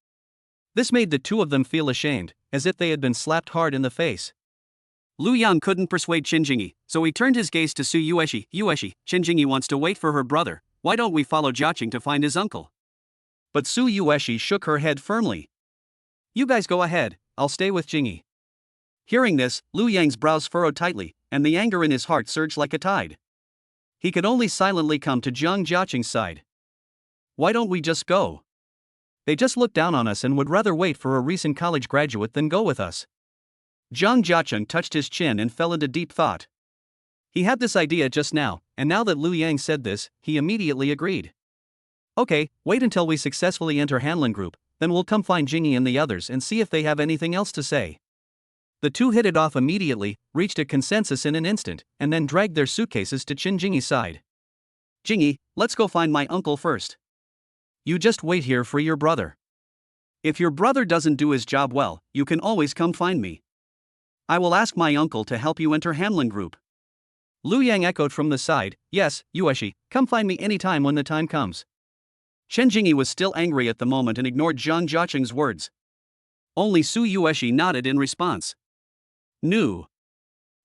This made the two of them feel ashamed, as if they had been slapped hard in the face. Lu Yang couldn't persuade Chen Jingyi, so he turned his gaze to Su Yueshi. Yueshi, Chen Jingyi wants to wait for her brother, why don't we follow Jiaqing to find his uncle? But Su Yueshi shook her head firmly. You guys go ahead, I'll stay with Jingyi. Hearing this, Lu Yang's brows furrowed tightly, and the anger in his heart surged like a tide. He could only silently come to Zhang Jiaqing's side. Why don't we just go? They just look down on us and would rather wait for a recent college graduate than go with us. Zhang Jiacheng touched his chin and fell into deep thought. He had this idea just now, and now that Liu Yang said this, he immediately agreed. Okay, wait until we successfully enter Hanlin Group, then we'll come find Jingyi and the others and see if they have anything else to say. The two hit it off immediately, reached a consensus in an instant, and then dragged their suitcases to Jingyi's side. Jingyi, let's go find my uncle first. You just wait here for your brother. If your brother doesn't do his job well, you can always come find me. I will ask my uncle to help you enter Hanlin Group. Liu Yang echoed from the side, yes, Yueshi, come find me anytime when the time comes. Chen Jingyi was still angry at the moment and ignored Zhang Jiacheng's words. Only Su Yueshi nodded in response. No.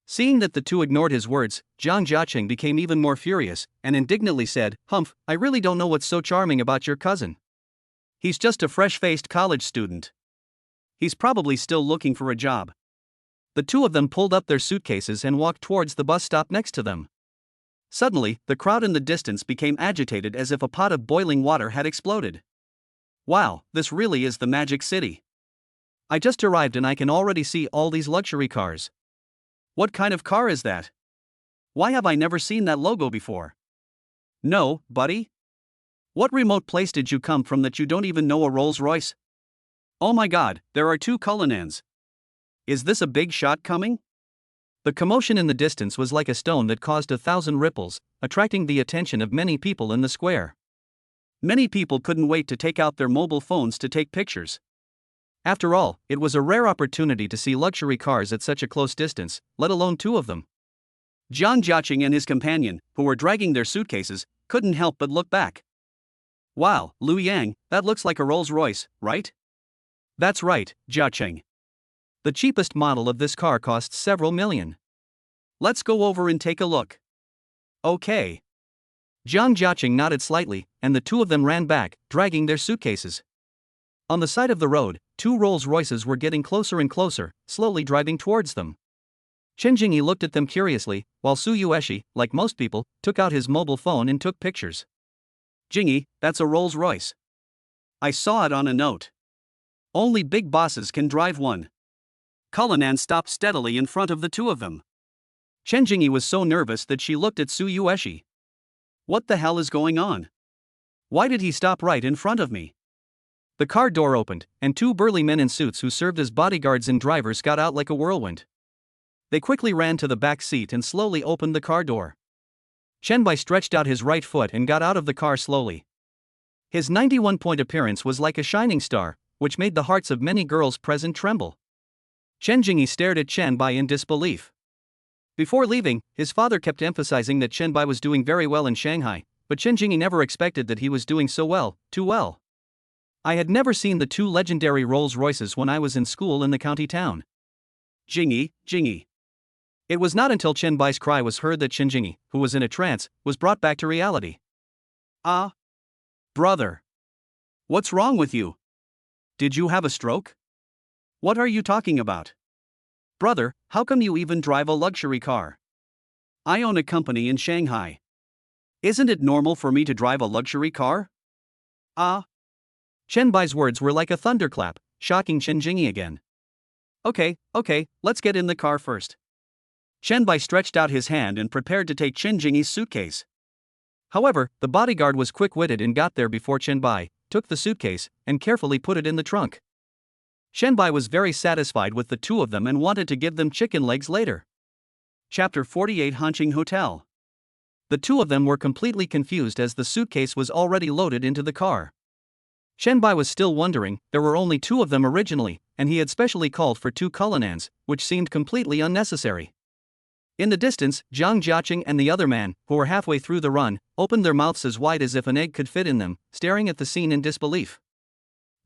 Seeing that the two ignored his words, Zhang Jiacheng became even more furious, and indignantly said, Humph, I really don't know what's so charming about your cousin. He's just a fresh-faced college student. He's probably still looking for a job. The two of them pulled up their suitcases and walked towards the bus stop next to them. Suddenly, the crowd in the distance became agitated as if a pot of boiling water had exploded. Wow, this really is the Magic City. I just arrived and I can already see all these luxury cars. What kind of car is that? Why have I never seen that logo before? No, buddy? What remote place did you come from that you don't even know a Rolls-Royce? Oh my god, there are two Cullinans. Is this a big shot coming? The commotion in the distance was like a stone that caused 1,000 ripples, attracting the attention of many people in the square. Many people couldn't wait to take out their mobile phones to take pictures. After all, it was a rare opportunity to see luxury cars at such a close distance, let alone two of them. Zhang Jiacheng and his companion, who were dragging their suitcases, couldn't help but look back. Wow, Liu Yang, that looks like a Rolls-Royce, right? That's right, Jiacheng. The cheapest model of this car costs several million. Let's go over and take a look. Okay. Zhang Jiacheng nodded slightly, and the two of them ran back, dragging their suitcases. On the side of the road, two Rolls-Royces were getting closer and closer, slowly driving towards them. Chen Jingyi looked at them curiously, while Su Yueshi, like most people, took out his mobile phone and took pictures. Jingyi, that's a Rolls-Royce. I saw it on a note. Only big bosses can drive one. Cullinan stopped steadily in front of the two of them. Chen Jingyi was so nervous that she looked at Su Yueshi. What the hell is going on? Why did he stop right in front of me? The car door opened, and two burly men in suits who served as bodyguards and drivers got out like a whirlwind. They quickly ran to the back seat and slowly opened the car door. Chen Bai stretched out his right foot and got out of the car slowly. His 91-point appearance was like a shining star, which made the hearts of many girls present tremble. Chen Jingyi stared at Chen Bai in disbelief. Before leaving, his father kept emphasizing that Chen Bai was doing very well in Shanghai, but Chen Jingyi never expected that he was doing so well, too well. I had never seen the two legendary Rolls-Royces when I was in school in the county town. Jingyi, Jingyi. It was not until Chen Bai's cry was heard that Chen Jingyi, who was in a trance, was brought back to reality. Ah? Brother. What's wrong with you? Did you have a stroke? What are you talking about? Brother, how come you even drive a luxury car? I own a company in Shanghai. Isn't it normal for me to drive a luxury car? Ah? Chen Bai's words were like a thunderclap, shocking Chen Jingyi again. Okay, let's get in the car first. Chen Bai stretched out his hand and prepared to take Chen Jingyi's suitcase. However, the bodyguard was quick-witted and got there before Chen Bai, took the suitcase, and carefully put it in the trunk. Chen Bai was very satisfied with the two of them and wanted to give them chicken legs later. Chapter 48 Hanqing Hotel. The two of them were completely confused as the suitcase was already loaded into the car. Chen Bai was still wondering, there were only two of them originally, and he had specially called for two Cullinans, which seemed completely unnecessary. In the distance, Zhang Jiacheng and the other man, who were halfway through the run, opened their mouths as wide as if an egg could fit in them, staring at the scene in disbelief.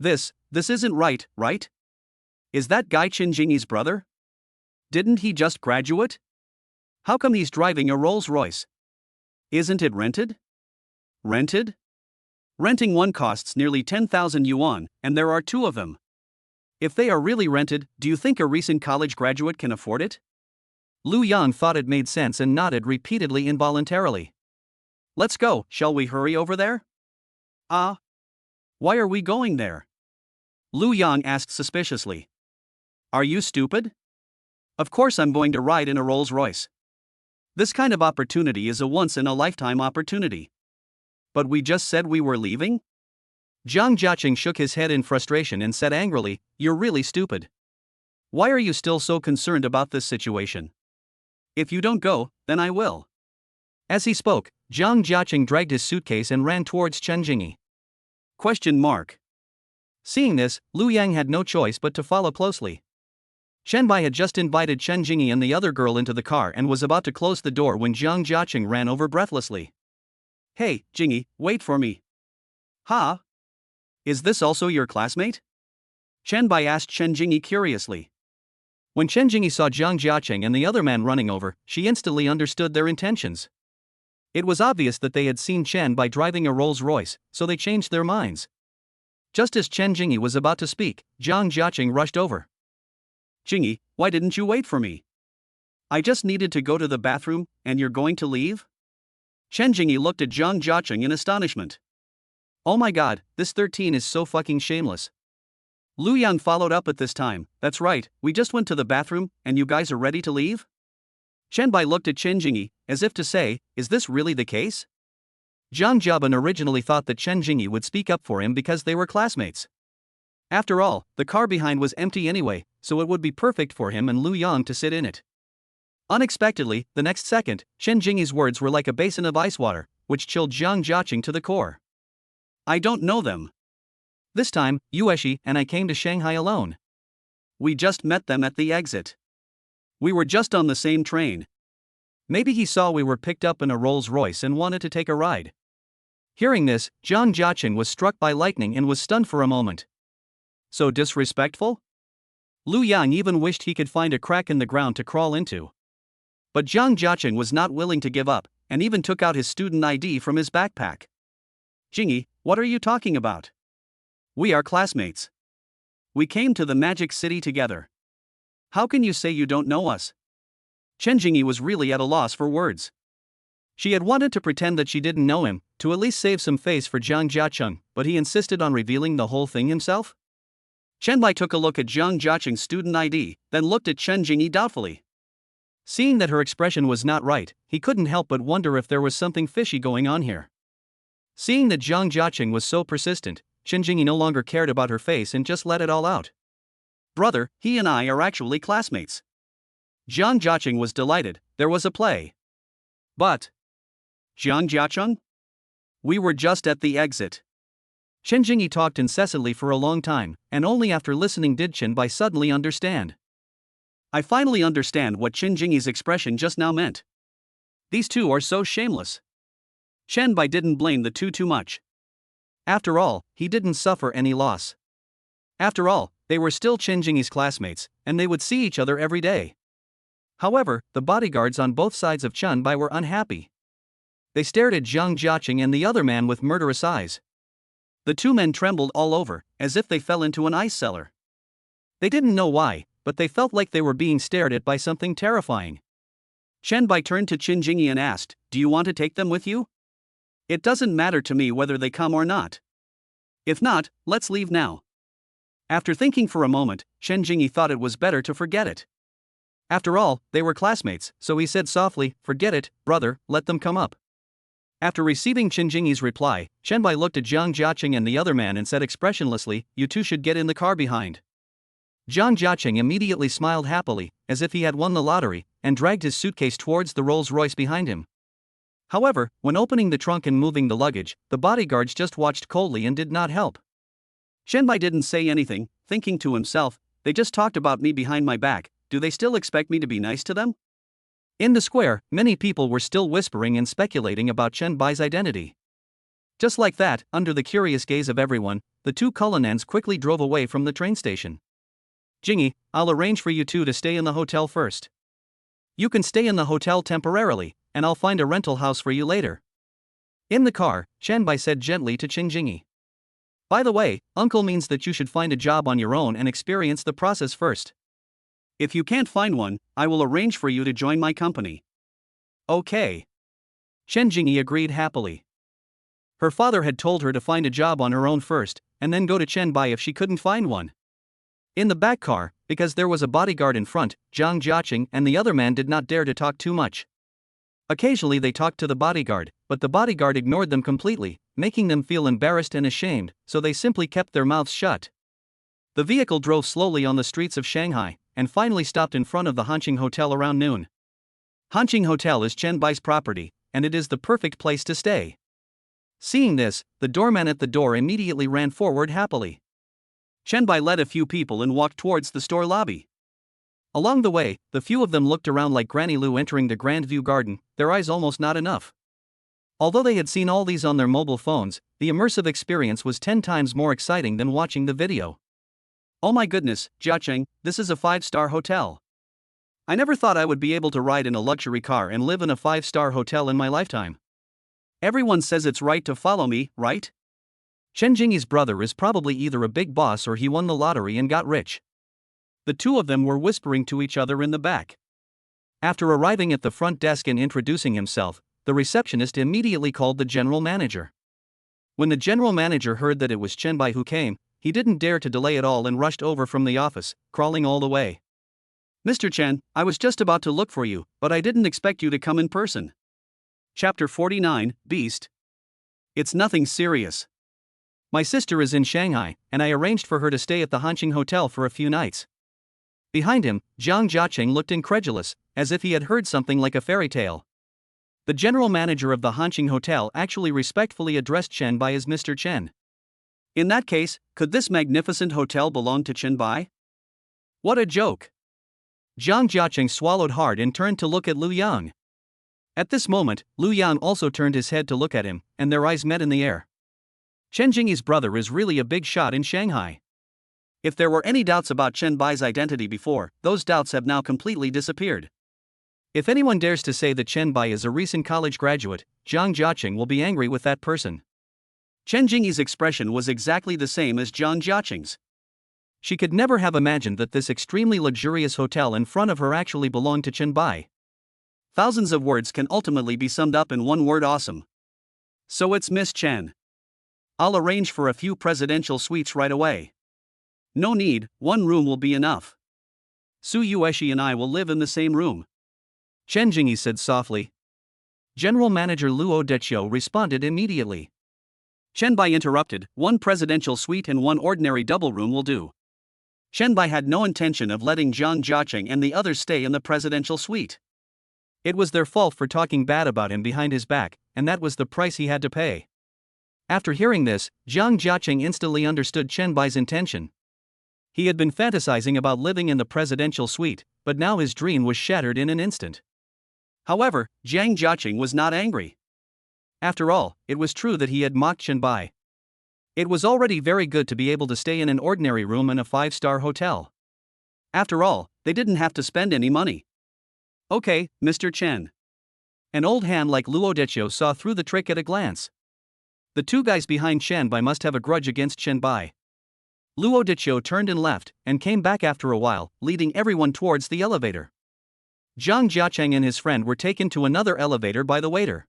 This isn't right? Is that guy Chen Jingyi's brother? Didn't he just graduate? How come he's driving a Rolls-Royce? Isn't it rented? Rented? Renting one costs nearly 10,000 yuan, and there are two of them. If they are really rented, do you think a recent college graduate can afford it? Liu Yang thought it made sense and nodded repeatedly involuntarily. Let's go, shall we hurry over there? Ah, why are we going there? Lu Yang asked suspiciously. Are you stupid? Of course I'm going to ride in a Rolls Royce. This kind of opportunity is a once-in-a-lifetime opportunity. But we just said we were leaving? Zhang Jiaqing shook his head in frustration and said angrily, You're really stupid. Why are you still so concerned about this situation? If you don't go, then I will. As he spoke, Zhang Jiaqing dragged his suitcase and ran towards Chen Jingyi. Question mark. Seeing this, Lu Yang had no choice but to follow closely. Chen Bai had just invited Chen Jingyi and the other girl into the car and was about to close the door when Zhang Jiaqing ran over breathlessly. Hey, Jingyi, wait for me. Ha? Is this also your classmate? Chen Bai asked Chen Jingyi curiously. When Chen Jingyi saw Zhang Jiaqing and the other man running over, she instantly understood their intentions. It was obvious that they had seen Chen Bai driving a Rolls Royce, so they changed their minds. Just as Chen Jingyi was about to speak, Zhang Jiaqing rushed over. Jingyi, why didn't you wait for me? I just needed to go to the bathroom, and you're going to leave? Chen Jingyi looked at Zhang Jiaqing in astonishment. Oh my god, this 13 is so fucking shameless. Lu Yang followed up at this time, that's right, we just went to the bathroom, and you guys are ready to leave? Chen Bai looked at Chen Jingyi, as if to say, is this really the case? Zhang Jiaban originally thought that Chen Jingyi would speak up for him because they were classmates. After all, the car behind was empty anyway, so it would be perfect for him and Lu Yang to sit in it. Unexpectedly, the next second, Chen Jingyi's words were like a basin of ice water, which chilled Zhang Jiaqing to the core. I don't know them. This time, Yueshi and I came to Shanghai alone. We just met them at the exit. We were just on the same train. Maybe he saw we were picked up in a Rolls Royce and wanted to take a ride. Hearing this, Zhang Jiaqing was struck by lightning and was stunned for a moment. So disrespectful? Lu Yang even wished he could find a crack in the ground to crawl into. But Zhang Jiaqing was not willing to give up, and even took out his student ID from his backpack. Jingyi, what are you talking about? We are classmates. We came to the Magic City together. How can you say you don't know us? Chen Jingyi was really at a loss for words. She had wanted to pretend that she didn't know him, to at least save some face for Zhang Jiaqing, but he insisted on revealing the whole thing himself? Chen Bai took a look at Zhang Jiaqing's student ID, then looked at Chen Jingyi doubtfully. Seeing that her expression was not right, he couldn't help but wonder if there was something fishy going on here. Seeing that Zhang Jiaqing was so persistent, Chen Jingyi no longer cared about her face and just let it all out. Brother, he and I are actually classmates. Zhang Jiaqing was delighted, there was a play. But Zhang Jiaqing? We were just at the exit. Chen Jingyi talked incessantly for a long time, and only after listening did Chen Bai suddenly understand. I finally understand what Chen Jingyi's expression just now meant. These two are so shameless. Chen Bai didn't blame the two too much. After all, he didn't suffer any loss. After all, they were still Chen Jingyi's classmates, and they would see each other every day. However, the bodyguards on both sides of Chen Bai were unhappy. They stared at Zhang Jiaqing and the other man with murderous eyes. The two men trembled all over, as if they fell into an ice cellar. They didn't know why, but they felt like they were being stared at by something terrifying. Chen Bai turned to Chen Jingyi and asked, Do you want to take them with you? It doesn't matter to me whether they come or not. If not, let's leave now. After thinking for a moment, Chen Jingyi thought it was better to forget it. After all, they were classmates, so he said softly, Forget it, brother, let them come up. After receiving Chen Jingyi's reply, Chen Bai looked at Zhang Jiaqing and the other man and said expressionlessly, You two should get in the car behind. Zhang Jiaqing immediately smiled happily, as if he had won the lottery, and dragged his suitcase towards the Rolls Royce behind him. However, when opening the trunk and moving the luggage, the bodyguards just watched coldly and did not help. Chen Bai didn't say anything, thinking to himself, They just talked about me behind my back, do they still expect me to be nice to them? In the square, many people were still whispering and speculating about Chen Bai's identity. Just like that, under the curious gaze of everyone, the two Cullinans quickly drove away from the train station. Jingyi, I'll arrange for you two to stay in the hotel first. You can stay in the hotel temporarily, and I'll find a rental house for you later. In the car, Chen Bai said gently to Chen Jingyi. By the way, uncle means that you should find a job on your own and experience the process first. If you can't find one, I will arrange for you to join my company. Okay. Chen Jingyi agreed happily. Her father had told her to find a job on her own first, and then go to Chengbai if she couldn't find one. In the back car, because there was a bodyguard in front, Zhang Jiaqing and the other man did not dare to talk too much. Occasionally they talked to the bodyguard, but the bodyguard ignored them completely, making them feel embarrassed and ashamed, so they simply kept their mouths shut. The vehicle drove slowly on the streets of Shanghai, and finally stopped in front of the Hanqing Hotel around noon. Hanqing Hotel is Chengbai's property, and it is the perfect place to stay. Seeing this, the doorman at the door immediately ran forward happily. Chengbai led a few people and walked towards the store lobby. Along the way, the few of them looked around like Granny Lu entering the Grand View Garden, their eyes almost not enough. Although they had seen all these on their mobile phones, the immersive experience was 10 times more exciting than watching the video. Oh my goodness, Jiaqing, this is a 5-star hotel. I never thought I would be able to ride in a luxury car and live in a 5-star hotel in my lifetime. Everyone says it's right to follow me, right? Chen Jingyi's brother is probably either a big boss or he won the lottery and got rich. The two of them were whispering to each other in the back. After arriving at the front desk and introducing himself, the receptionist immediately called the general manager. When the general manager heard that it was Chengbai who came, he didn't dare to delay at all and rushed over from the office, crawling all the way. Mr. Chen, I was just about to look for you, but I didn't expect you to come in person. Chapter 49, Beast. It's nothing serious. My sister is in Shanghai, and I arranged for her to stay at the Hanqing Hotel for a few nights. Behind him, Zhang Jiaqing looked incredulous, as if he had heard something like a fairy tale. The general manager of the Hanqing Hotel actually respectfully addressed Chengbai as Mr. Chen. In that case, could this magnificent hotel belong to Chengbai? What a joke! Zhang Jiaqing swallowed hard and turned to look at Lu Yang. At this moment, Lu Yang also turned his head to look at him, and their eyes met in the air. Chen Jingyi's brother is really a big shot in Shanghai. If there were any doubts about Chengbai's identity before, those doubts have now completely disappeared. If anyone dares to say that Chengbai is a recent college graduate, Zhang Jiaqing will be angry with that person. Chen Jingyi's expression was exactly the same as Zhang Jiaqing's. She could never have imagined that this extremely luxurious hotel in front of her actually belonged to Chengbai. Thousands of words can ultimately be summed up in one word: awesome. So it's Miss Chen. I'll arrange for a few presidential suites right away. No need, one room will be enough. Su Yueshi and I will live in the same room. Chen Jingyi said softly. General Manager Luo Deqiu responded immediately. Chengbai interrupted, one presidential suite and one ordinary double room will do. Chengbai had no intention of letting Zhang Jiaqing and the others stay in the presidential suite. It was their fault for talking bad about him behind his back, and that was the price he had to pay. After hearing this, Zhang Jiaqing instantly understood Chengbai's intention. He had been fantasizing about living in the presidential suite, but now his dream was shattered in an instant. However, Zhang Jiaqing was not angry. After all, it was true that he had mocked Chengbai. It was already very good to be able to stay in an ordinary room in a 5-star hotel. After all, they didn't have to spend any money. Okay, Mr. Chen. An old hand like Luo Deqiu saw through the trick at a glance. The two guys behind Chengbai must have a grudge against Chengbai. Luo Deqiu turned and left, and came back after a while, leading everyone towards the elevator. Zhang Jiaqing and his friend were taken to another elevator by the waiter.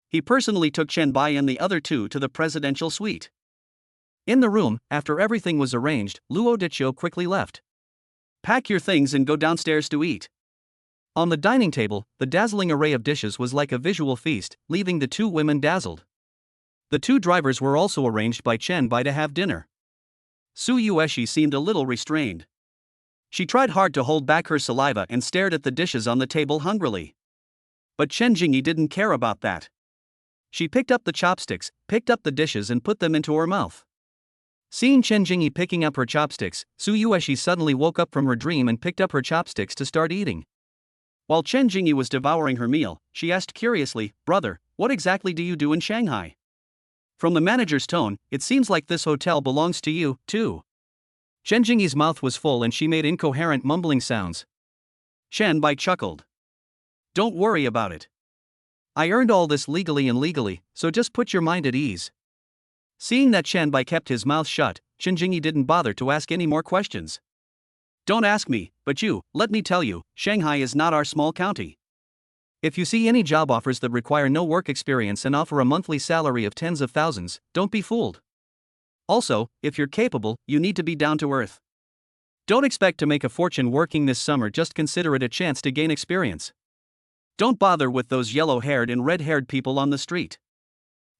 He personally took Chengbai and the other two to the presidential suite. In the room, after everything was arranged, Luo Deqiu quickly left. Pack your things and go downstairs to eat. On the dining table, the dazzling array of dishes was like a visual feast, leaving the two women dazzled. The two drivers were also arranged by Chengbai to have dinner. Su Yueshi seemed a little restrained. She tried hard to hold back her saliva and stared at the dishes on the table hungrily. But Chen Jingyi didn't care about that. She picked up the chopsticks, picked up the dishes and put them into her mouth. Seeing Chen Jingyi picking up her chopsticks, Su Yueshi suddenly woke up from her dream and picked up her chopsticks to start eating. While Chen Jingyi was devouring her meal, she asked curiously, "Brother, what exactly do you do in Shanghai?" From the manager's tone, it seems like this hotel belongs to you, too. Chen Jingyi's mouth was full and she made incoherent mumbling sounds. Chengbai chuckled. Don't worry about it. I earned all this legally, so just put your mind at ease. Seeing that Chengbai kept his mouth shut, Chen Jingyi didn't bother to ask any more questions. Don't ask me, but let me tell you, Shanghai is not our small county. If you see any job offers that require no work experience and offer a monthly salary of tens of thousands, don't be fooled. Also, if you're capable, you need to be down to earth. Don't expect to make a fortune working this summer, just consider it a chance to gain experience. Don't bother with those yellow-haired and red-haired people on the street.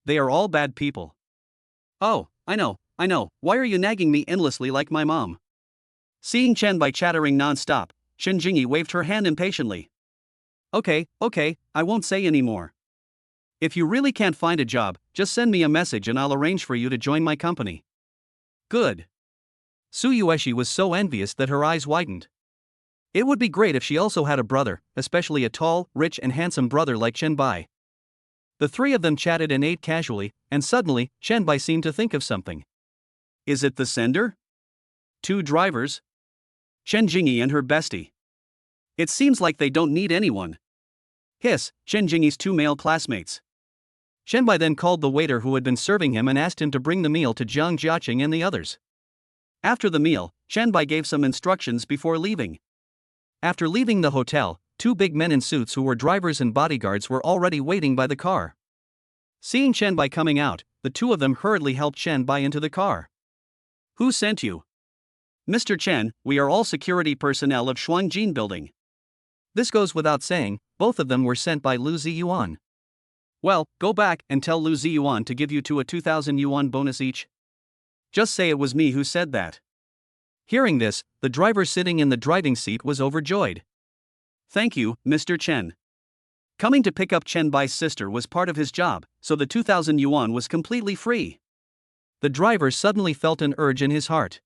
They are all bad people. Oh, I know. Why are you nagging me endlessly like my mom? Seeing Chen Bai chattering non-stop, Shen Jingyi waved her hand impatiently. Okay, I won't say any more. If you really can't find a job, just send me a message and I'll arrange for you to join my company. Good. Su Yueshi was so envious that her eyes widened. It would be great if she also had a brother, especially a tall, rich and handsome brother like Chen Bai. The three of them chatted and ate casually, and suddenly, Chen Bai seemed to think of something. Is it the sender? 2 drivers? Shen Jingyi and her bestie. It seems like they don't need anyone. Hiss, Shen Jingyi's 2 male classmates. Shen Bai then called the waiter who had been serving him and asked him to bring the meal to Jiang Jiaqing and the others. After the meal, Shen Bai gave some instructions before leaving. After leaving the hotel, 2 big men in suits who were drivers and bodyguards were already waiting by the car. Seeing Chen Bai coming out, the 2 of them hurriedly helped Chen Bai into the car. Who sent you? Mr. Chen, we are all security personnel of Shuangjin Building. This goes without saying, both of them were sent by Lu Ziyuan. Well, go back and tell Lu Ziyuan to give you 2 a 2,000 yuan bonus each. Just say it was me who said that. Hearing this, the driver sitting in the driving seat was overjoyed. Thank you, Mr. Chen. Coming to pick up Chen Bai's sister was part of his job, so the 2,000 yuan was completely free. The driver suddenly felt an urge in his heart.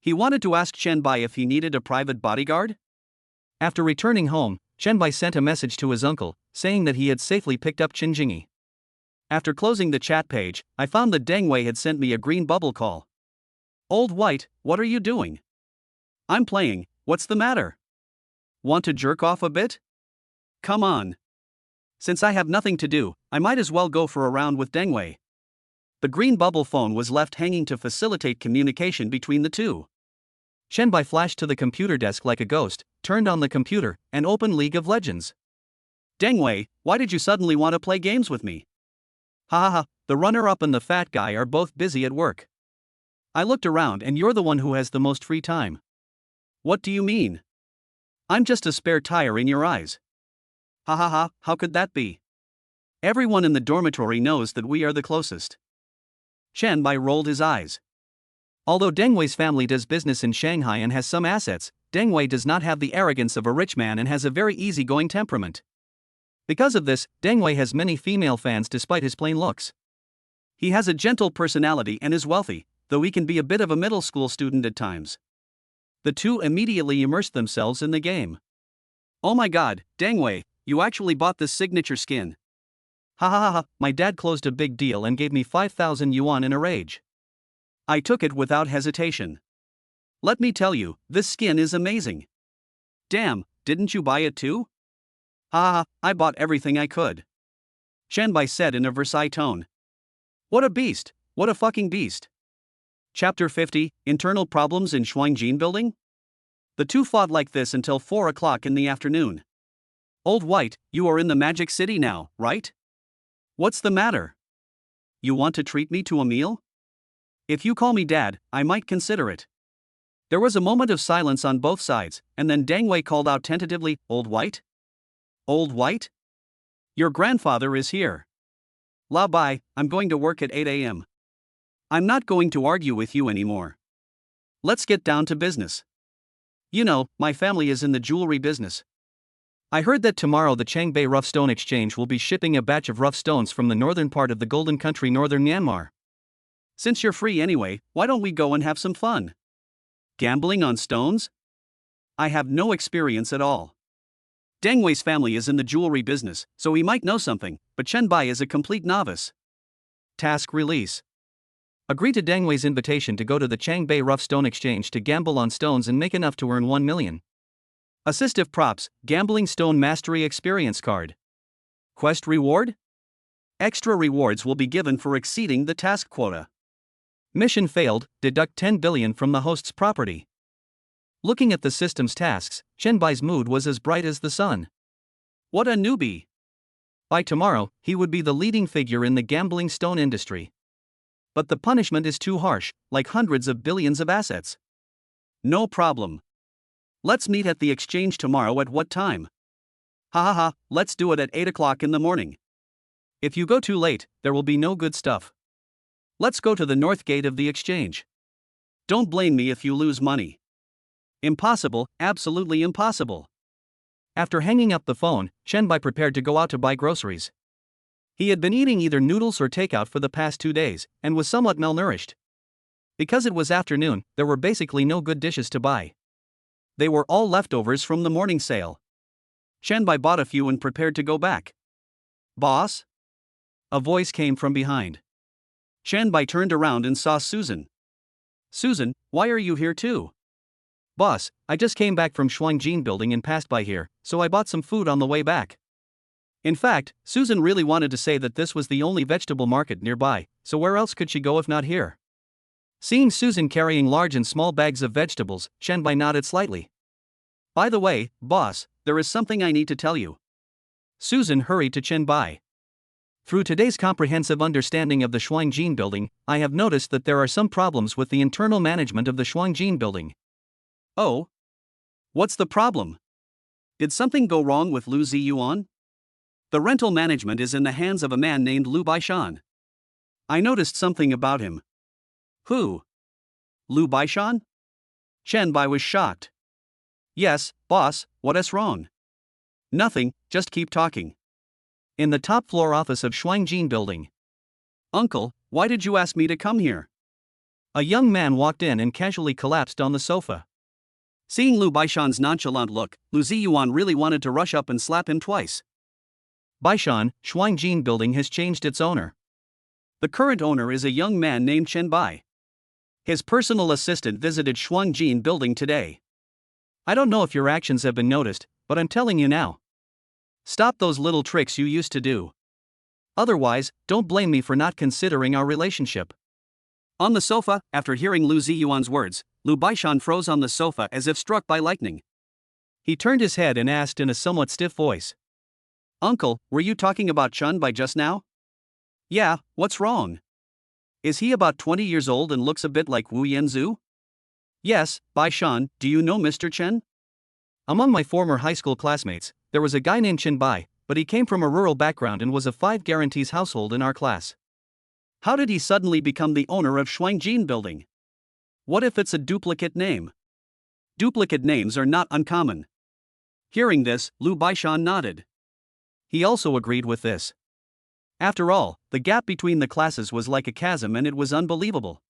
He wanted to ask Chen Bai if he needed a private bodyguard. After returning home, Chen Bai sent a message to his uncle, saying that he had safely picked up Chen Jingyi. After closing the chat page, I found that Deng Wei had sent me a green bubble call. Old White, what are you doing? I'm playing, what's the matter? Want to jerk off a bit? Come on. Since I have nothing to do, I might as well go for a round with Deng Wei. The green bubble phone was left hanging to facilitate communication between the two. Chen Bai flashed to the computer desk like a ghost, turned on the computer, and opened League of Legends. Deng Wei, why did you suddenly want to play games with me? Ha, the runner-up and the fat guy are both busy at work. I looked around and you're the one who has the most free time. What do you mean? I'm just a spare tire in your eyes. Ha, how could that be? Everyone in the dormitory knows that we are the closest. Chen Bai rolled his eyes. Although Deng Wei's family does business in Shanghai and has some assets, Deng Wei does not have the arrogance of a rich man and has a very easygoing temperament. Because of this, Deng Wei has many female fans despite his plain looks. He has a gentle personality and is wealthy, though he can be a bit of a middle school student at times. The two immediately immersed themselves in the game. Oh my god, Deng Wei, you actually bought this signature skin. Ha, my dad closed a big deal and gave me 5,000 yuan in a rage. I took it without hesitation. Let me tell you, this skin is amazing. Damn, didn't you buy it too? Ha, I bought everything I could. Chen Bai said in a Versailles tone. What a beast, what a fucking beast. Chapter 50, Internal Problems in Shuangjin Building? The two fought like this until 4 o'clock in the afternoon. Old White, you are in the Magic City now, right? What's the matter? You want to treat me to a meal? If you call me dad, I might consider it. There was a moment of silence on both sides, and then Deng Wei called out tentatively, Old White? Old White? Your grandfather is here. La Bai, I'm going to work at 8 a.m. I'm not going to argue with you anymore. Let's get down to business. You know, my family is in the jewelry business. I heard that tomorrow the Changbei Rough Stone Exchange will be shipping a batch of rough stones from the northern part of the Golden Country, northern Myanmar. Since you're free anyway, why don't we go and have some fun? Gambling on stones? I have no experience at all. Deng Wei's family is in the jewelry business, so he might know something, but Chen Bai is a complete novice. Task release. Agree to Deng Wei's invitation to go to the Changbei Rough Stone Exchange to gamble on stones and make enough to earn 1 million. Assistive props, Gambling Stone Mastery Experience Card. Quest reward? Extra rewards will be given for exceeding the task quota. Mission failed, deduct 10 billion from the host's property. Looking at the system's tasks, Chen Bai's mood was as bright as the sun. What a newbie! By tomorrow, he would be the leading figure in the gambling stone industry. But the punishment is too harsh, like hundreds of billions of assets. No problem. Let's meet at the exchange tomorrow at what time? Ha ha ha, let's do it at 8 o'clock in the morning. If you go too late, there will be no good stuff. Let's go to the north gate of the exchange. Don't blame me if you lose money. Impossible, absolutely impossible. After hanging up the phone, Chen Bai prepared to go out to buy groceries. He had been eating either noodles or takeout for the past 2 days, and was somewhat malnourished. Because it was afternoon, there were basically no good dishes to buy. They were all leftovers from the morning sale. Chen Bai bought a few and prepared to go back. Boss? A voice came from behind. Chen Bai turned around and saw Susan. Susan, why are you here too? Boss, I just came back from Shuangjin building and passed by here, so I bought some food on the way back. In fact, Susan really wanted to say that this was the only vegetable market nearby, so where else could she go if not here? Seeing Susan carrying large and small bags of vegetables, Chen Bai nodded slightly. By the way, boss, there is something I need to tell you. Susan hurried to Chen Bai. Through today's comprehensive understanding of the Shuangjin building, I have noticed that there are some problems with the internal management of the Shuangjin building. Oh? What's the problem? Did something go wrong with Lu Ziyuan? The rental management is in the hands of a man named Lu Baishan. I noticed something about him. Who? Lu Baishan? Chen Bai was shocked. Yes, boss, what is wrong? Nothing, just keep talking. In the top floor office of Shuangjin building. Uncle, why did you ask me to come here? A young man walked in and casually collapsed on the sofa. Seeing Lu Baishan's nonchalant look, Lu Ziyuan really wanted to rush up and slap him twice. Baishan, Shuangjin building has changed its owner. The current owner is a young man named Chen Bai. His personal assistant visited Shuangjin building today. I don't know if your actions have been noticed, but I'm telling you now. Stop those little tricks you used to do. Otherwise, don't blame me for not considering our relationship. On the sofa, after hearing Lu Ziyuan's words, Lu Baishan froze on the sofa as if struck by lightning. He turned his head and asked in a somewhat stiff voice. Uncle, were you talking about Chen Bai just now? Yeah, what's wrong? Is he about 20 years old and looks a bit like Wu Yanzu? Yes, Baishan, do you know Mr. Chen? Among my former high school classmates, there was a guy named Chen Bai, but he came from a rural background and was a 5 guarantees household in our class. How did he suddenly become the owner of Shuangjin building? What if it's a duplicate name? Duplicate names are not uncommon. Hearing this, Lu Baishan nodded. He also agreed with this. After all, the gap between the classes was like a chasm and it was unbelievable.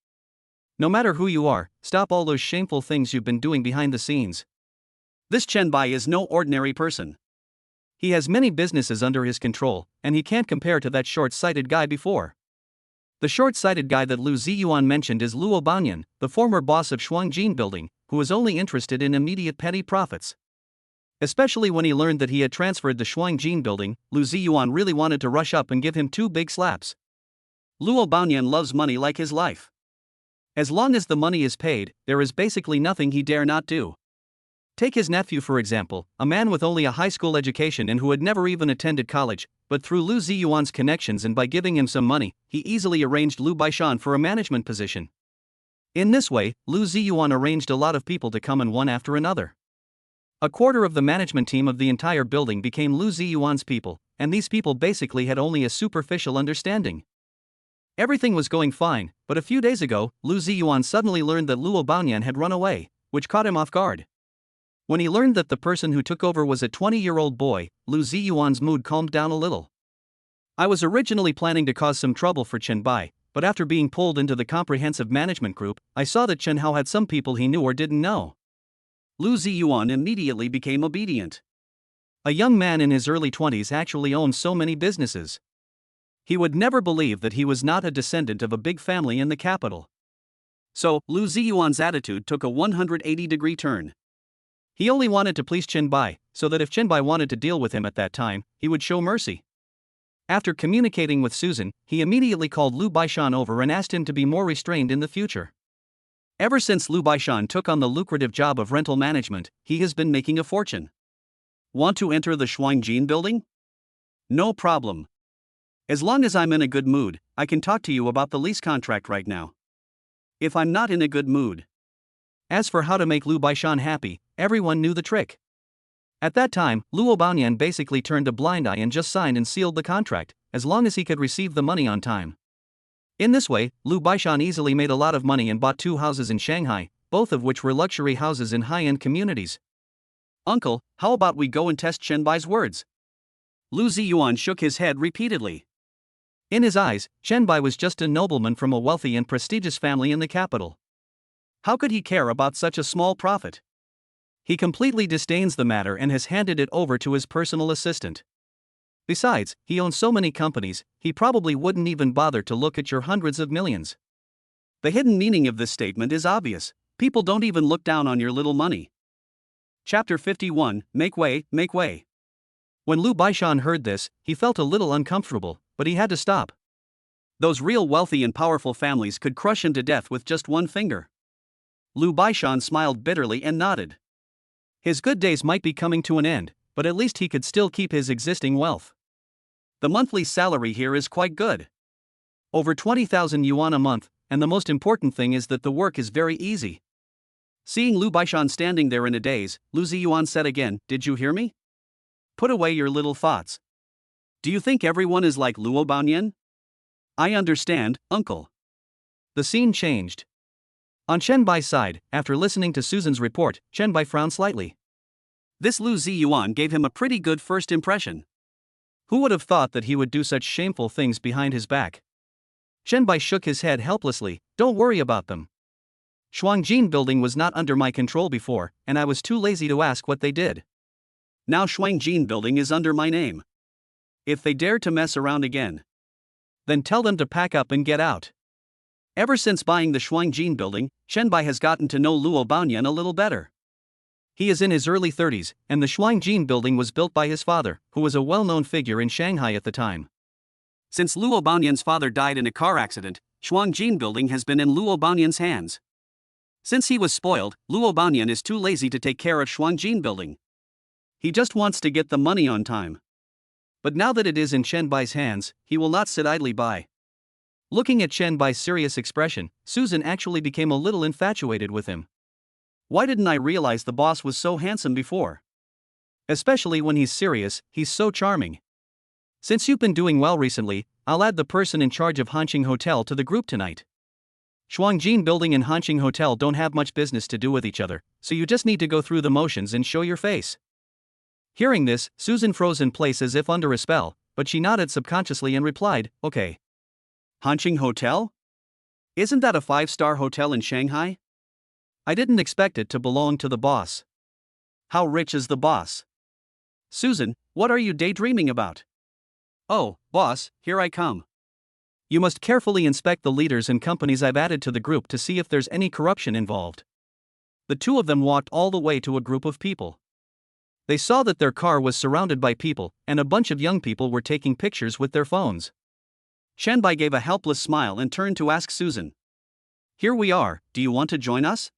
No matter who you are, stop all those shameful things you've been doing behind the scenes. This Chen Bai is no ordinary person. He has many businesses under his control, and he can't compare to that short-sighted guy before. The short-sighted guy that Lu Ziyuan mentioned is Luo Banyan, the former boss of Shuangjin building, who was only interested in immediate petty profits. Especially when he learned that he had transferred the Shuangjin building, Lu Ziyuan really wanted to rush up and give him 2 big slaps. Luo Banyan loves money like his life. As long as the money is paid, there is basically nothing he dare not do. Take his nephew for example, a man with only a high school education and who had never even attended college, but through Lu Ziyuan's connections and by giving him some money, he easily arranged Lu Baishan for a management position. In this way, Lu Ziyuan arranged a lot of people to come in one after another. A quarter of the management team of the entire building became Lu Ziyuan's people, and these people basically had only a superficial understanding. Everything was going fine, but a few days ago, Lu Ziyuan suddenly learned that Luo Banyan had run away, which caught him off guard. When he learned that the person who took over was a 20-year-old boy, Lu Ziyuan's mood calmed down a little. I was originally planning to cause some trouble for Chen Bai, but after being pulled into the comprehensive management group, I saw that Chen Hao had some people he knew or didn't know. Lu Ziyuan immediately became obedient. A young man in his early 20s actually owned so many businesses. He would never believe that he was not a descendant of a big family in the capital. So, Lu Ziyuan's attitude took a 180-degree turn. He only wanted to please Chen Bai, so that if Chen Bai wanted to deal with him at that time, he would show mercy. After communicating with Susan, he immediately called Lu Baishan over and asked him to be more restrained in the future. Ever since Lu Baishan took on the lucrative job of rental management, he has been making a fortune. Want to enter the Shuangjin building? No problem. As long as I'm in a good mood, I can talk to you about the lease contract right now. If I'm not in a good mood. As for how to make Lu Baishan happy, everyone knew the trick. At that time, Luo Baoyan basically turned a blind eye and just signed and sealed the contract, as long as he could receive the money on time. In this way, Lu Baishan easily made a lot of money and bought 2 houses in Shanghai, both of which were luxury houses in high-end communities. Uncle, how about we go and test Shenbai's words? Lu Ziyuan shook his head repeatedly. In his eyes, Shenbai was just a nobleman from a wealthy and prestigious family in the capital. How could he care about such a small profit? He completely disdains the matter and has handed it over to his personal assistant. Besides, he owns so many companies, he probably wouldn't even bother to look at your hundreds of millions. The hidden meaning of this statement is obvious. People don't even look down on your little money. Chapter 51, Make Way, Make Way. When Lu Baishan heard this, he felt a little uncomfortable, but he had to stop. Those real wealthy and powerful families could crush him to death with just one finger. Lu Baishan smiled bitterly and nodded. His good days might be coming to an end, but at least he could still keep his existing wealth. The monthly salary here is quite good. Over 20,000 yuan a month, and the most important thing is that the work is very easy. Seeing Lu Baishan standing there in a daze, Lu Ziyuan said again, "Did you hear me? Put away your little thoughts. Do you think everyone is like Luo Baoyan?" "I understand, uncle." The scene changed. On Shenbai's side, after listening to Susan's report, Shenbai frowned slightly. This Lu Ziyuan gave him a pretty good first impression. Who would have thought that he would do such shameful things behind his back? Shenbai shook his head helplessly. "Don't worry about them. Shuangjin building was not under my control before, and I was too lazy to ask what they did. Now Shuangjin building is under my name. If they dare to mess around again, then tell them to pack up and get out." Ever since buying the Shuangjin building, Shenbai has gotten to know Luo Baoyan a little better. He is in his early 30s, and the Shuangjin building was built by his father, who was a well-known figure in Shanghai at the time. Since Luo Baoyan's father died in a car accident, Shuangjin building has been in Luo Baoyan's hands. Since he was spoiled, Luo Baoyan is too lazy to take care of Shuangjin building. He just wants to get the money on time. But now that it is in Shenbai's hands, he will not sit idly by. Looking at Shenbai's serious expression, Susan actually became a little infatuated with him. Why didn't I realize the boss was so handsome before? Especially when he's serious, he's so charming. Since you've been doing well recently, I'll add the person in charge of Hanqing Hotel to the group tonight. Shuangjin building and Hanqing Hotel don't have much business to do with each other, so you just need to go through the motions and show your face. Hearing this, Susan froze in place as if under a spell, but she nodded subconsciously and replied, "Okay." Hanqing Hotel? Isn't that a 5-star hotel in Shanghai? I didn't expect it to belong to the boss. How rich is the boss? Susan, what are you daydreaming about? Oh, boss, here I come. You must carefully inspect the leaders and companies I've added to the group to see if there's any corruption involved. The two of them walked all the way to a group of people. They saw that their car was surrounded by people, and a bunch of young people were taking pictures with their phones. Shenbai gave a helpless smile and turned to ask Susan. "Here we are, do you want to join us?"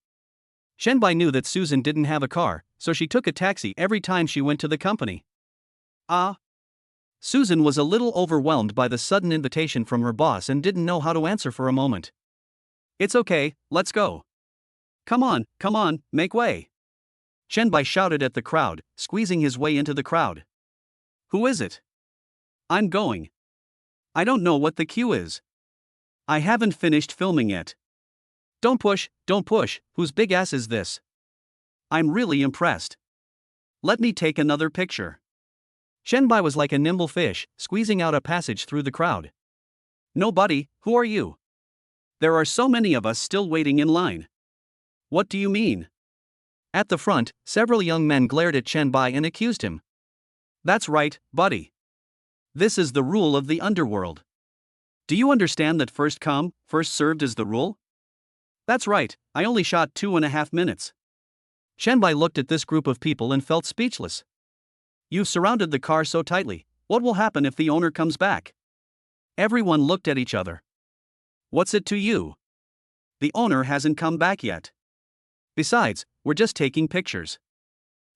Shenbai knew that Susan didn't have a car, so she took a taxi every time she went to the company. Susan was a little overwhelmed by the sudden invitation from her boss and didn't know how to answer for a moment. "It's okay, let's go. Come on, make way." Shenbai shouted at the crowd, squeezing his way into the crowd. "Who is it? I'm going. I don't know what the queue is. I haven't finished filming yet. Don't push, whose big ass is this? I'm really impressed. Let me take another picture." Shenbai was like a nimble fish, squeezing out a passage through the crowd. "Nobody, who are you? There are so many of us still waiting in line." "What do you mean?" At the front, several young men glared at Shenbai and accused him. "That's right, buddy. This is the rule of the underworld. Do you understand that first come, first served is the rule?" "That's right, I only shot 2.5 minutes." Shenbai looked at this group of people and felt speechless. "You've surrounded the car so tightly, what will happen if the owner comes back?" Everyone looked at each other. "What's it to you? The owner hasn't come back yet. Besides, we're just taking pictures.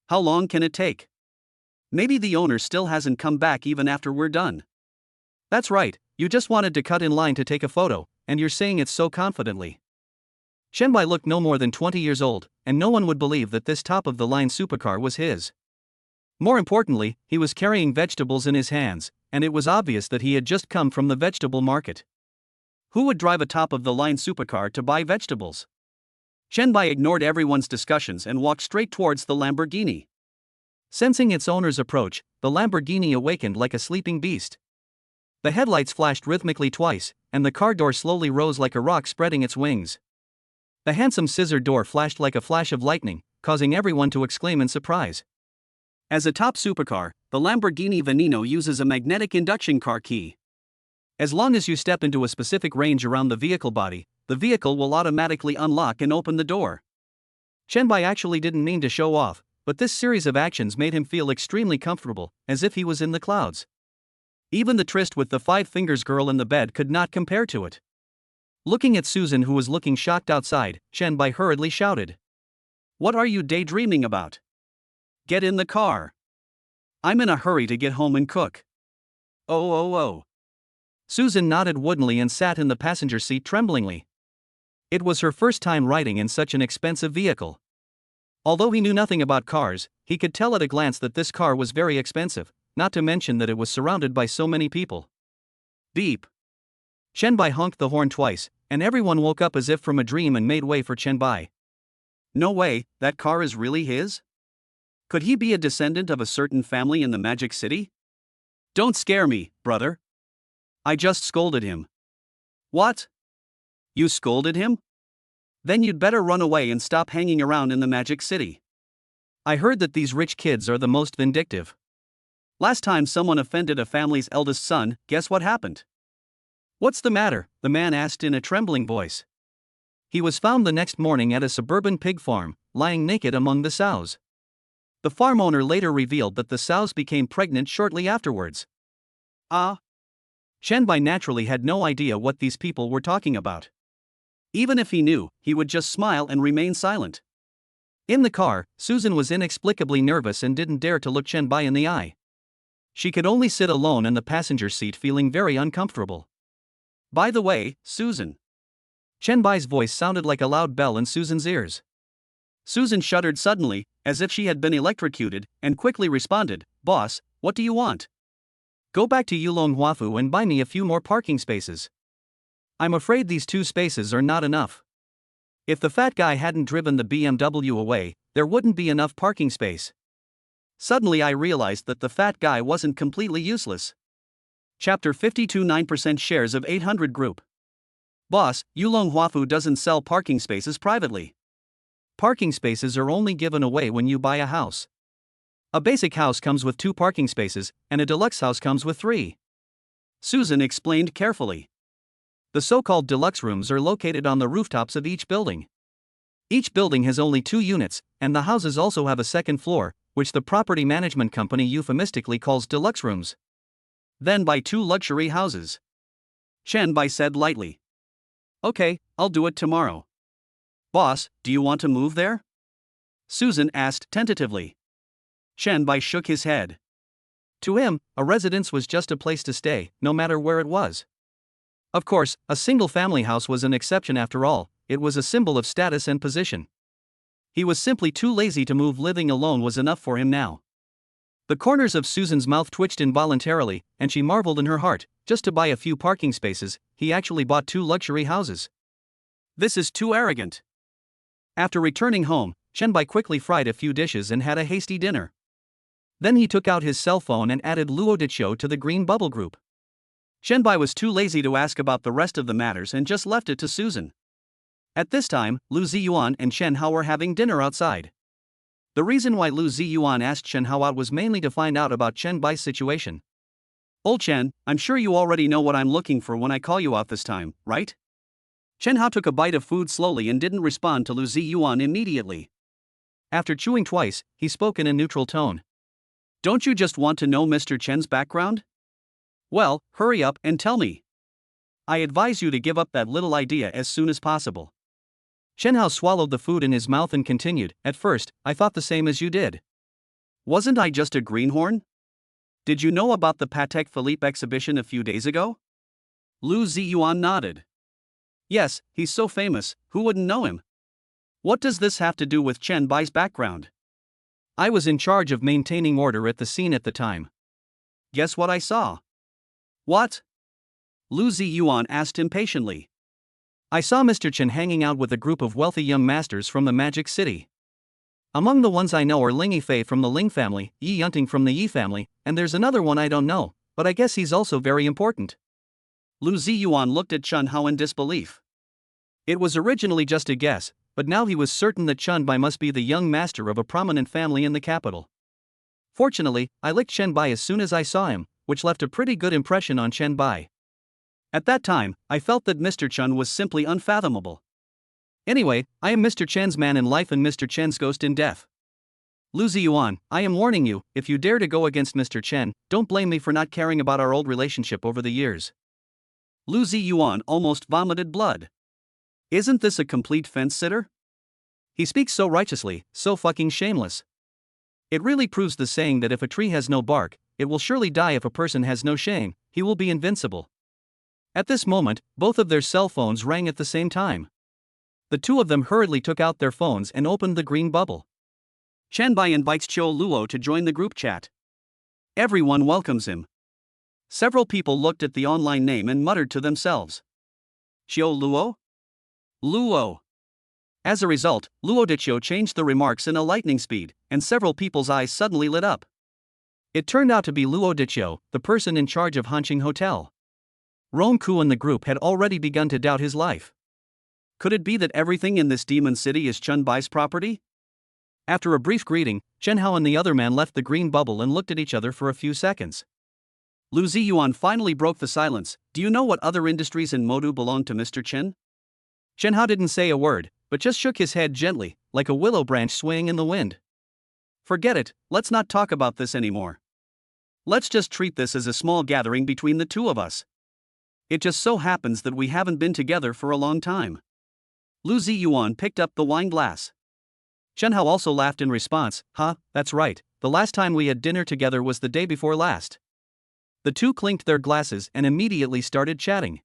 How long can it take?" Maybe the owner still hasn't come back even after we're done. That's right, you just wanted to cut in line to take a photo, and you're saying it so confidently. Shenbai looked no more than 20 years old, and no one would believe that this top-of-the-line supercar was his. More importantly, he was carrying vegetables in his hands, and it was obvious that he had just come from the vegetable market. Who would drive a top-of-the-line supercar to buy vegetables? Shenbai ignored everyone's discussions and walked straight towards the Lamborghini. Sensing its owner's approach, the Lamborghini awakened like a sleeping beast. The headlights flashed rhythmically twice, and the car door slowly rose like a rock spreading its wings. The handsome scissor door flashed like a flash of lightning, causing everyone to exclaim in surprise. As a top supercar, the Lamborghini Veneno uses a magnetic induction car key. As long as you step into a specific range around the vehicle body, the vehicle will automatically unlock and open the door. Shenbai actually didn't mean to show off, but this series of actions made him feel extremely comfortable, as if he was in the clouds. Even the tryst with the 5 fingers girl in the bed could not compare to it. Looking at Susan, who was looking shocked outside, Shenbai hurriedly shouted, "What are you daydreaming about? Get in the car. I'm in a hurry to get home and cook." Oh. Susan nodded woodenly and sat in the passenger seat tremblingly. It was her first time riding in such an expensive vehicle. Although he knew nothing about cars, he could tell at a glance that this car was very expensive, not to mention that it was surrounded by so many people. Beep. Shenbai honked the horn twice, and everyone woke up as if from a dream and made way for Shenbai. No way, that car is really his? Could he be a descendant of a certain family in the Magic City? Don't scare me, brother. I just scolded him. What? You scolded him? Then you'd better run away and stop hanging around in the Magic City. I heard that these rich kids are the most vindictive. Last time someone offended a family's eldest son, guess what happened? What's the matter? The man asked in a trembling voice. He was found the next morning at a suburban pig farm, lying naked among the sows. The farm owner later revealed that the sows became pregnant shortly afterwards. Shenbai naturally had no idea what these people were talking about. Even if he knew, he would just smile and remain silent. In the car, Susan was inexplicably nervous and didn't dare to look Shenbai in the eye. She could only sit alone in the passenger seat feeling very uncomfortable. By the way, Susan. Shenbai's voice sounded like a loud bell in Susan's ears. Susan shuddered suddenly, as if she had been electrocuted, and quickly responded, "Boss, what do you want?" "Go back to Yulong Huafu and buy me a few more parking spaces. I'm afraid these 2 spaces are not enough." If the fat guy hadn't driven the BMW away, there wouldn't be enough parking space. Suddenly I realized that the fat guy wasn't completely useless. Chapter 52 9% shares of 800 Group. Boss, Yulong Huafu doesn't sell parking spaces privately. Parking spaces are only given away when you buy a house. A basic house comes with 2 parking spaces, and a deluxe house comes with 3. Susan explained carefully. The so-called deluxe rooms are located on the rooftops of each building. Each building has only 2 units, and the houses also have a second floor, which the property management company euphemistically calls deluxe rooms. Then buy 2 luxury houses. Shenbai said lightly. Okay, I'll do it tomorrow. Boss, do you want to move there? Susan asked tentatively. Shenbai shook his head. To him, a residence was just a place to stay, no matter where it was. Of course, a single-family house was an exception after all, it was a symbol of status and position. He was simply too lazy to move. Living alone was enough for him now. The corners of Susan's mouth twitched involuntarily, and she marveled in her heart, just to buy a few parking spaces, he actually bought 2 luxury houses. This is too arrogant. After returning home, Shenbai quickly fried a few dishes and had a hasty dinner. Then he took out his cell phone and added Luo Dicho to the Green Bubble group. Shenbai was too lazy to ask about the rest of the matters and just left it to Susan. At this time, Lu Ziyuan and Shen Hao were having dinner outside. The reason why Lu Ziyuan asked Shen Hao out was mainly to find out about Shenbai's situation. Old Chen, I'm sure you already know what I'm looking for when I call you out this time, right? Shen Hao took a bite of food slowly and didn't respond to Lu Ziyuan immediately. After chewing twice, he spoke in a neutral tone. Don't you just want to know Mr. Chen's background? Well, hurry up and tell me. I advise you to give up that little idea as soon as possible. Shen Hao swallowed the food in his mouth and continued, At first, I thought the same as you did. Wasn't I just a greenhorn? Did you know about the Patek Philippe exhibition a few days ago? Lu Ziyuan nodded. Yes, he's so famous, who wouldn't know him? What does this have to do with Chen Bai's background? I was in charge of maintaining order at the scene at the time. Guess what I saw? What? Lu Ziyuan asked impatiently. I saw Mr. Chen hanging out with a group of wealthy young masters from the Magic City. Among the ones I know are Ling Yifei from the Ling family, Yi Yunting from the Yi family, and there's another one I don't know, but I guess he's also very important. Lu Ziyuan looked at Chen Hao in disbelief. It was originally just a guess, but now he was certain that Chen Bai must be the young master of a prominent family in the capital. Fortunately, I licked Chen Bai as soon as I saw him, which left a pretty good impression on Chen Bai. At that time, I felt that Mr. Chen was simply unfathomable. Anyway, I am Mr. Chen's man in life and Mr. Chen's ghost in death. Lu Ziyuan, I am warning you, if you dare to go against Mr. Chen, don't blame me for not caring about our old relationship over the years. Lu Ziyuan almost vomited blood. Isn't this a complete fence-sitter? He speaks so righteously, so fucking shameless. It really proves the saying that if a tree has no bark, it will surely die. If a person has no shame, he will be invincible. At this moment, both of their cell phones rang at the same time. The two of them hurriedly took out their phones and opened the green bubble. Chen Bai invites Qiu Luo to join the group chat. Everyone welcomes him. Several people looked at the online name and muttered to themselves. Qiu Luo? Luo. As a result, Luo Deqiu changed the remarks in a lightning speed, and several people's eyes suddenly lit up. It turned out to be Luo Deqiu, the person in charge of Hanqing Hotel. Rong Ku and the group had already begun to doubt his life. Could it be that everything in this demon city is Chen Bai's property? After a brief greeting, Chen Hao and the other man left the green bubble and looked at each other for a few seconds. Lu Ziyuan finally broke the silence. Do you know what other industries in Modu belong to Mr. Chen? Chen Hao didn't say a word, but just shook his head gently, like a willow branch swaying in the wind. Forget it, let's not talk about this anymore. Let's just treat this as a small gathering between the two of us. It just so happens that we haven't been together for a long time. Lu Ziyuan picked up the wine glass. Chen Hao also laughed in response. That's right, the last time we had dinner together was the day before last. The two clinked their glasses and immediately started chatting.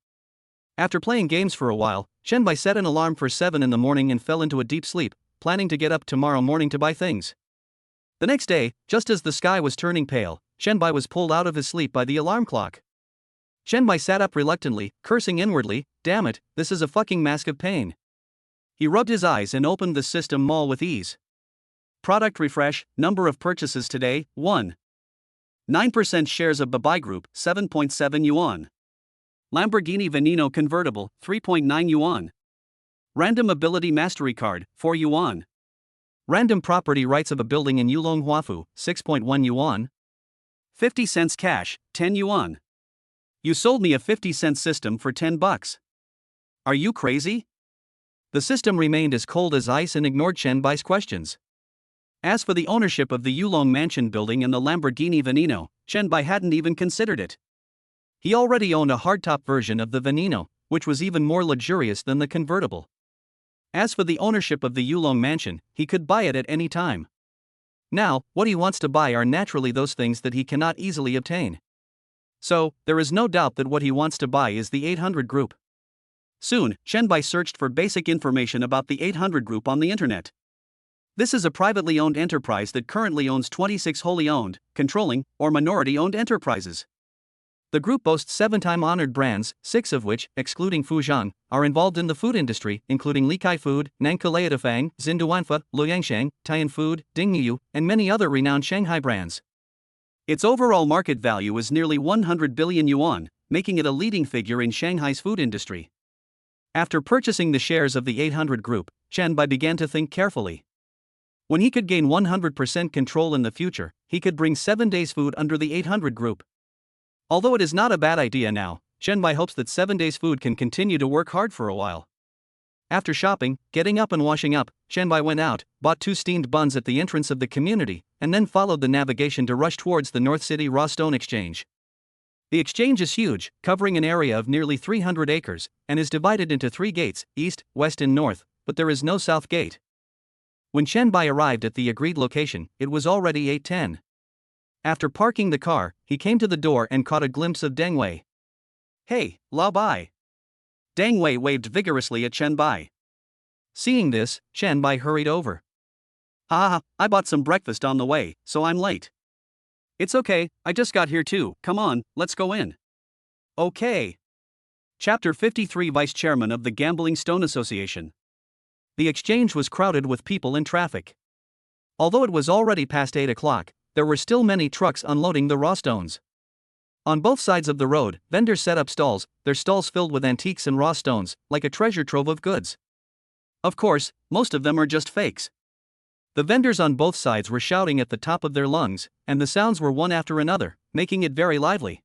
After playing games for a while, Chen Bai set an alarm for 7 in the morning and fell into a deep sleep, planning to get up tomorrow morning to buy things. The next day, just as the sky was turning pale, Chen Bai was pulled out of his sleep by the alarm clock. Chen Bai sat up reluctantly, cursing inwardly, damn it, this is a fucking mask of pain. He rubbed his eyes and opened the system mall with ease. Product refresh, number of purchases today, 1. 9% shares of Babai Group, 7.7 yuan. Lamborghini Veneno convertible, 3.9 yuan. Random ability mastery card, 4 yuan. Random property rights of a building in Yulong Huafu, 6.1 yuan. 50 cents cash, 10 yuan. You sold me a 50-cent system for $10. Are you crazy? The system remained as cold as ice and ignored Chen Bai's questions. As for the ownership of the Yulong Mansion building and the Lamborghini Veneno, Chen Bai hadn't even considered it. He already owned a hardtop version of the Veneno, which was even more luxurious than the convertible. As for the ownership of the Yulong Mansion, he could buy it at any time. Now, what he wants to buy are naturally those things that he cannot easily obtain. So, there is no doubt that what he wants to buy is the 800 Group. Soon, Chen Bai searched for basic information about the 800 Group on the internet. This is a privately owned enterprise that currently owns 26 wholly owned, controlling, or minority-owned enterprises. The group boasts 7-time honored brands, 6 of which, excluding Fuzhang, are involved in the food industry, including Likai Food, Nankalayatafang, Zinduanfa, Luoyangshang, Taiyan Food, Dingyu, and many other renowned Shanghai brands. Its overall market value is nearly 100 billion yuan, making it a leading figure in Shanghai's food industry. After purchasing the shares of the 800 Group, Chen Bai began to think carefully. When he could gain 100% control in the future, he could bring 7 days' food under the 800 Group. Although it is not a bad idea now, Chen Bai hopes that 7 days' food can continue to work hard for a while. After shopping, getting up and washing up, Chen Bai went out, bought 2 steamed buns at the entrance of the community, and then followed the navigation to rush towards the North City Raw Stone Exchange. The exchange is huge, covering an area of nearly 300 acres, and is divided into 3 gates, east, west and north, but there is no south gate. When Chen Bai arrived at the agreed location, it was already 8:10. After parking the car, he came to the door and caught a glimpse of Deng Wei. "Hey, Lao Bai." Deng Wei waved vigorously at Chen Bai. Seeing this, Chen Bai hurried over. "Haha, I bought some breakfast on the way, so I'm late." "It's okay, I just got here too, come on, let's go in." "Okay." Chapter 53 Vice Chairman of the Gambling Stone Association. The exchange was crowded with people and traffic. Although it was already past 8 o'clock, there were still many trucks unloading the raw stones. On both sides of the road, vendors set up stalls, their stalls filled with antiques and raw stones, like a treasure trove of goods. Of course, most of them are just fakes. The vendors on both sides were shouting at the top of their lungs, and the sounds were one after another, making it very lively.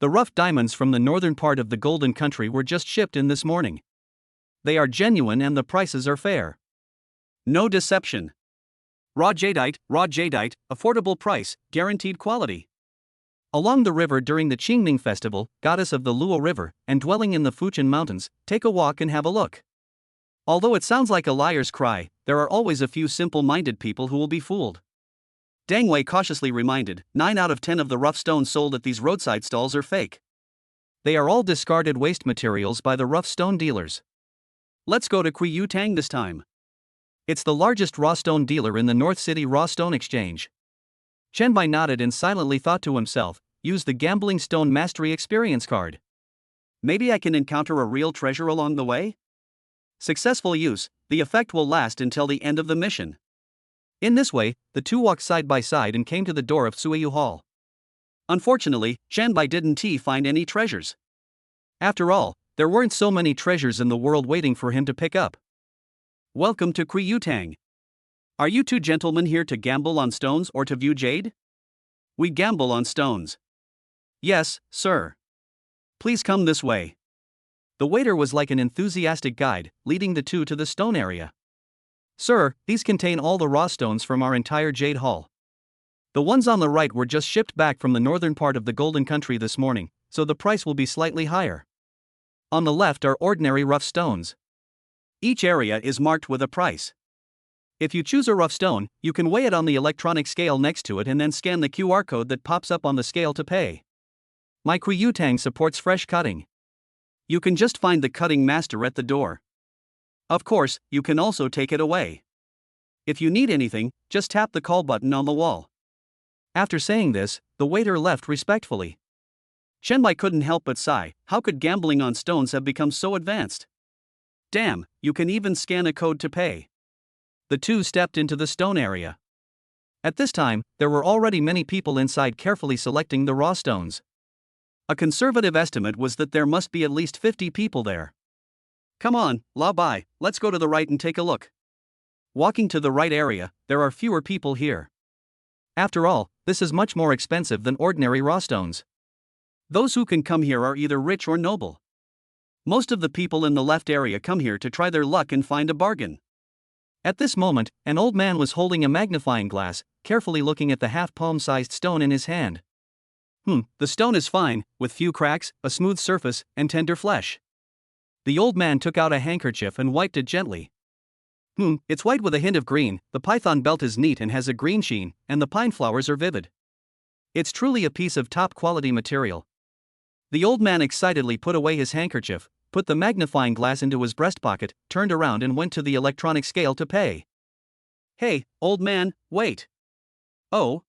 The rough diamonds from the northern part of the Golden Country were just shipped in this morning. They are genuine and the prices are fair. No deception. Raw jadeite, affordable price, guaranteed quality. Along the river during the Qingming festival, goddess of the Luo River, and dwelling in the Fujian Mountains, take a walk and have a look. Although it sounds like a liar's cry, there are always a few simple-minded people who will be fooled. Deng Wei cautiously reminded, 9 out of 10 of the rough stones sold at these roadside stalls are fake. They are all discarded waste materials by the rough stone dealers. Let's go to Yutang this time. It's the largest raw stone dealer in the North City Raw Stone Exchange. Chen Bai nodded and silently thought to himself, use the Gambling Stone Mastery Experience card. Maybe I can encounter a real treasure along the way? Successful use, the effect will last until the end of the mission. In this way, the two walked side by side and came to the door of Suiyu Hall. Unfortunately, Chen Bai didn't find any treasures. After all, there weren't so many treasures in the world waiting for him to pick up. Welcome to Yutang. Are you two gentlemen here to gamble on stones or to view jade? We gamble on stones. Yes, sir. Please come this way. The waiter was like an enthusiastic guide, leading the two to the stone area. Sir, these contain all the raw stones from our entire jade hall. The ones on the right were just shipped back from the northern part of the Golden Country this morning, so the price will be slightly higher. On the left are ordinary rough stones. Each area is marked with a price. If you choose a rough stone, you can weigh it on the electronic scale next to it and then scan the QR code that pops up on the scale to pay. My Yutang supports fresh cutting. You can just find the cutting master at the door. Of course, you can also take it away. If you need anything, just tap the call button on the wall. After saying this, the waiter left respectfully. Chen Bai couldn't help but sigh, how could gambling on stones have become so advanced? Damn, you can even scan a code to pay. The two stepped into the stone area. At this time, there were already many people inside carefully selecting the raw stones. A conservative estimate was that there must be at least 50 people there. Come on, Lao Bai, let's go to the right and take a look. Walking to the right area, there are fewer people here. After all, this is much more expensive than ordinary raw stones. Those who can come here are either rich or noble. Most of the people in the left area come here to try their luck and find a bargain. At this moment, an old man was holding a magnifying glass, carefully looking at the half-palm-sized stone in his hand. The stone is fine, with few cracks, a smooth surface, and tender flesh. The old man took out a handkerchief and wiped it gently. It's white with a hint of green, the python belt is neat and has a green sheen, and the pine flowers are vivid. It's truly a piece of top-quality material. The old man excitedly put away his handkerchief, put the magnifying glass into his breast pocket, turned around and went to the electronic scale to pay. Hey, old man, wait. Oh.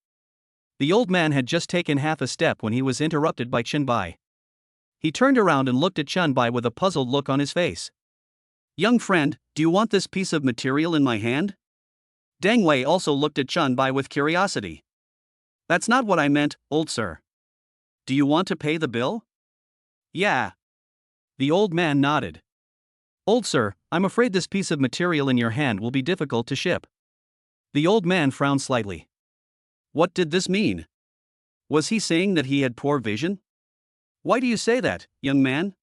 The old man had just taken half a step when he was interrupted by Chen Bai. He turned around and looked at Chen Bai with a puzzled look on his face. Young friend, do you want this piece of material in my hand? Deng Wei also looked at Chen Bai with curiosity. That's not what I meant, old sir. Do you want to pay the bill? Yeah. The old man nodded. Old sir, I'm afraid this piece of material in your hand will be difficult to ship. The old man frowned slightly. What did this mean? Was he saying that he had poor vision? Why do you say that, young man?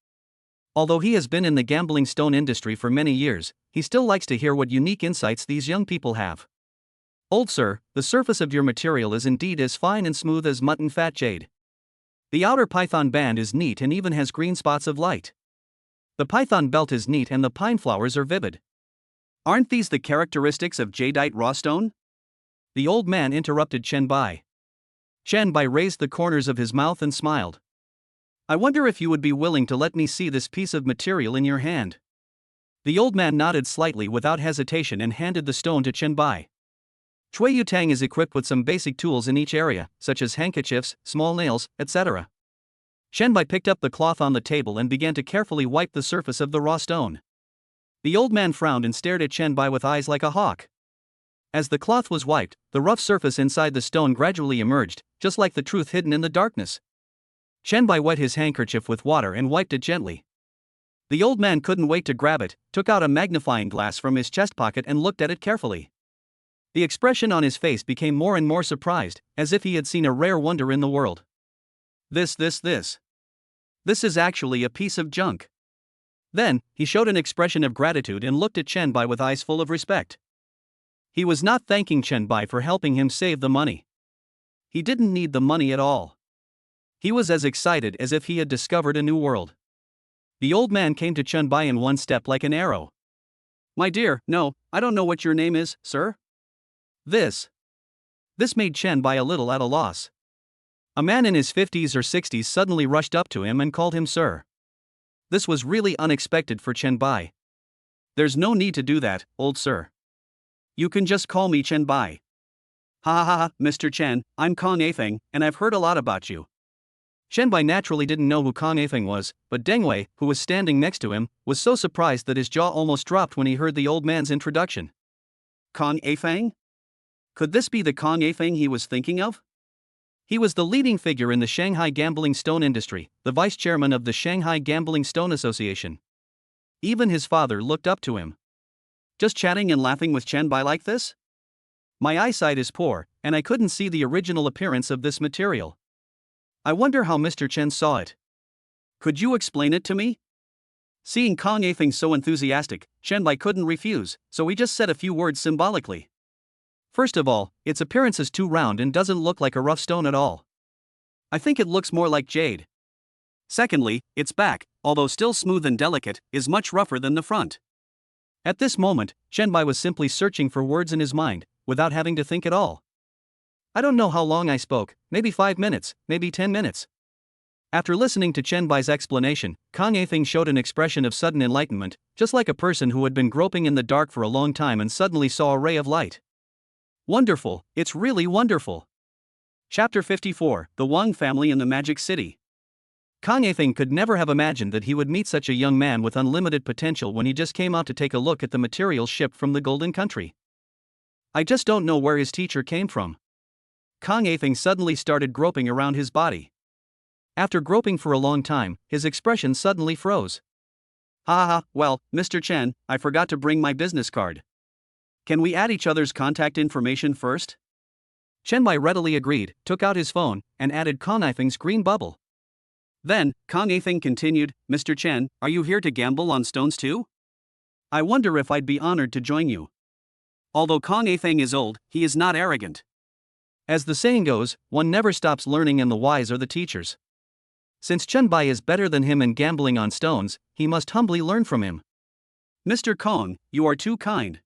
Although he has been in the gambling stone industry for many years, he still likes to hear what unique insights these young people have. Old sir, the surface of your material is indeed as fine and smooth as mutton fat jade. The outer python band is neat and even has green spots of light. The python belt is neat and the pine flowers are vivid. Aren't these the characteristics of jadeite raw stone? The old man interrupted Chen Bai. Chen Bai raised the corners of his mouth and smiled. I wonder if you would be willing to let me see this piece of material in your hand. The old man nodded slightly without hesitation and handed the stone to Chen Bai. Chui Yutang is equipped with some basic tools in each area, such as handkerchiefs, small nails, etc. Chen Bai picked up the cloth on the table and began to carefully wipe the surface of the raw stone. The old man frowned and stared at Chen Bai with eyes like a hawk. As the cloth was wiped, the rough surface inside the stone gradually emerged, just like the truth hidden in the darkness. Chen Bai wet his handkerchief with water and wiped it gently. The old man couldn't wait to grab it, took out a magnifying glass from his chest pocket and looked at it carefully. The expression on his face became more and more surprised, as if he had seen a rare wonder in the world. This is actually a piece of junk. Then, he showed an expression of gratitude and looked at Chen Bai with eyes full of respect. He was not thanking Chen Bai for helping him save the money. He didn't need the money at all. He was as excited as if he had discovered a new world. The old man came to Chen Bai in one step like an arrow. My dear, no, I don't know what your name is, sir. This made Chen Bai a little at a loss. A man in his 50s or 60s suddenly rushed up to him and called him sir. This was really unexpected for Chen Bai. There's no need to do that, old sir. You can just call me Chen Bai. Ha ha ha, Mr. Chen, I'm Kong Afeng, and I've heard a lot about you. Chen Bai naturally didn't know who Kong Afeng was, but Deng Wei, who was standing next to him, was so surprised that his jaw almost dropped when he heard the old man's introduction. Kong Afeng? Could this be the Kong Afeng he was thinking of? He was the leading figure in the Shanghai gambling stone industry, the vice chairman of the Shanghai Gambling Stone Association. Even his father looked up to him. Just chatting and laughing with Chen Bai like this? My eyesight is poor, and I couldn't see the original appearance of this material. I wonder how Mr. Chen saw it. Could you explain it to me? Seeing Kong Afeng so enthusiastic, Chen Bai couldn't refuse, so he just said a few words symbolically. First of all, its appearance is too round and doesn't look like a rough stone at all. I think it looks more like jade. Secondly, its back, although still smooth and delicate, is much rougher than the front. At this moment, Chen Bai was simply searching for words in his mind, without having to think at all. I don't know how long I spoke, maybe 5 minutes, maybe 10 minutes. After listening to Chen Bai's explanation, Kong Afeng showed an expression of sudden enlightenment, just like a person who had been groping in the dark for a long time and suddenly saw a ray of light. Wonderful, it's really wonderful. Chapter 54, The Wang Family in the Magic City. Kong Afeng could never have imagined that he would meet such a young man with unlimited potential when he just came out to take a look at the materials shipped from the Golden Country. I just don't know where his teacher came from. Kong Afeng suddenly started groping around his body. After groping for a long time, his expression suddenly froze. Ha ha, well, Mr. Chen, I forgot to bring my business card. Can we add each other's contact information first? Chen Bai readily agreed, took out his phone, and added Kong Afeng's green bubble. Then, Kong Afeng continued, Mr. Chen, are you here to gamble on stones too? I wonder if I'd be honored to join you. Although Kong Afeng is old, he is not arrogant. As the saying goes, one never stops learning and the wise are the teachers. Since Chen Bai is better than him in gambling on stones, he must humbly learn from him. Mr. Kong, you are too kind.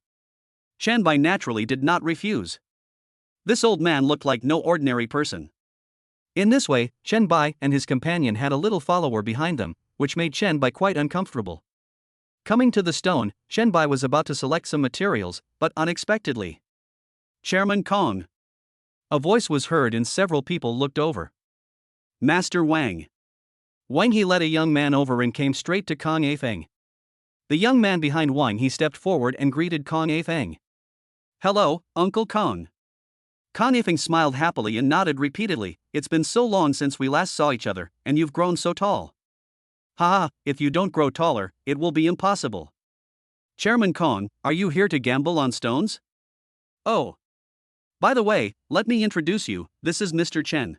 Chen Bai naturally did not refuse. This old man looked like no ordinary person. In this way, Chen Bai and his companion had a little follower behind them, which made Chen Bai quite uncomfortable. Coming to the stone, Chen Bai was about to select some materials, but unexpectedly. Chairman Kong. A voice was heard and several people looked over. Master Wang. Wang He led a young man over and came straight to Kong Afeng. The young man behind Wang He stepped forward and greeted Kong Afeng. Hello, Uncle Kong. Kong Afeng smiled happily and nodded repeatedly. It's been so long since we last saw each other, and you've grown so tall. Haha, if you don't grow taller, it will be impossible. Chairman Kong, are you here to gamble on stones? Oh. By the way, let me introduce you, this is Mr. Chen.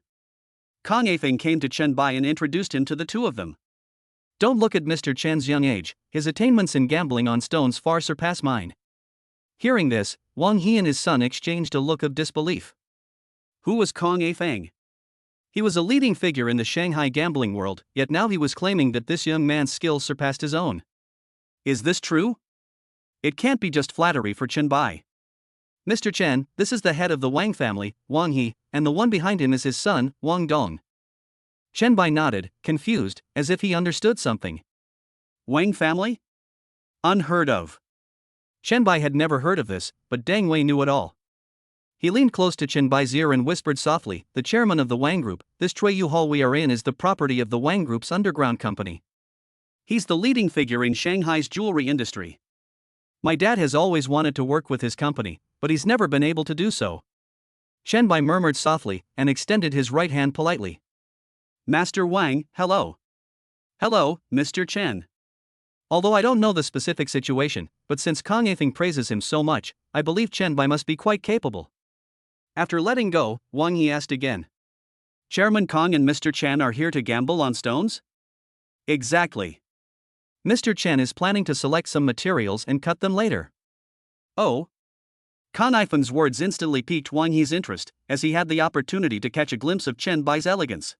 Kong Afeng came to Chen Bai and introduced him to the two of them. Don't look at Mr. Chen's young age, his attainments in gambling on stones far surpass mine. Hearing this, Wang He and his son exchanged a look of disbelief. Who was Kong Afeng? He was a leading figure in the Shanghai gambling world, yet now he was claiming that this young man's skills surpassed his own. Is this true? It can't be just flattery for Chen Bai. Mr. Chen, this is the head of the Wang family, Wang He, and the one behind him is his son, Wang Dong. Chen Bai nodded, confused, as if he understood something. Wang family? Unheard of. Chen Bai had never heard of this, but Deng Wei knew it all. He leaned close to Chen Bai's ear and whispered softly, "The chairman of the Wang Group, this Treyu Hall we are in is the property of the Wang Group's underground company. He's the leading figure in Shanghai's jewelry industry. My dad has always wanted to work with his company, but he's never been able to do so." Chen Bai murmured softly, and extended his right hand politely. "Master Wang, hello." "Hello, Mr. Chen. Although I don't know the specific situation, but since Kang Yifeng praises him so much, I believe Chen Bai must be quite capable." After letting go, Wang He asked again. "Chairman Kang and Mr. Chen are here to gamble on stones?" "Exactly. Mr. Chen is planning to select some materials and cut them later." "Oh?" Kang Yifeng's words instantly piqued Wang He's interest, as he had the opportunity to catch a glimpse of Chen Bai's elegance.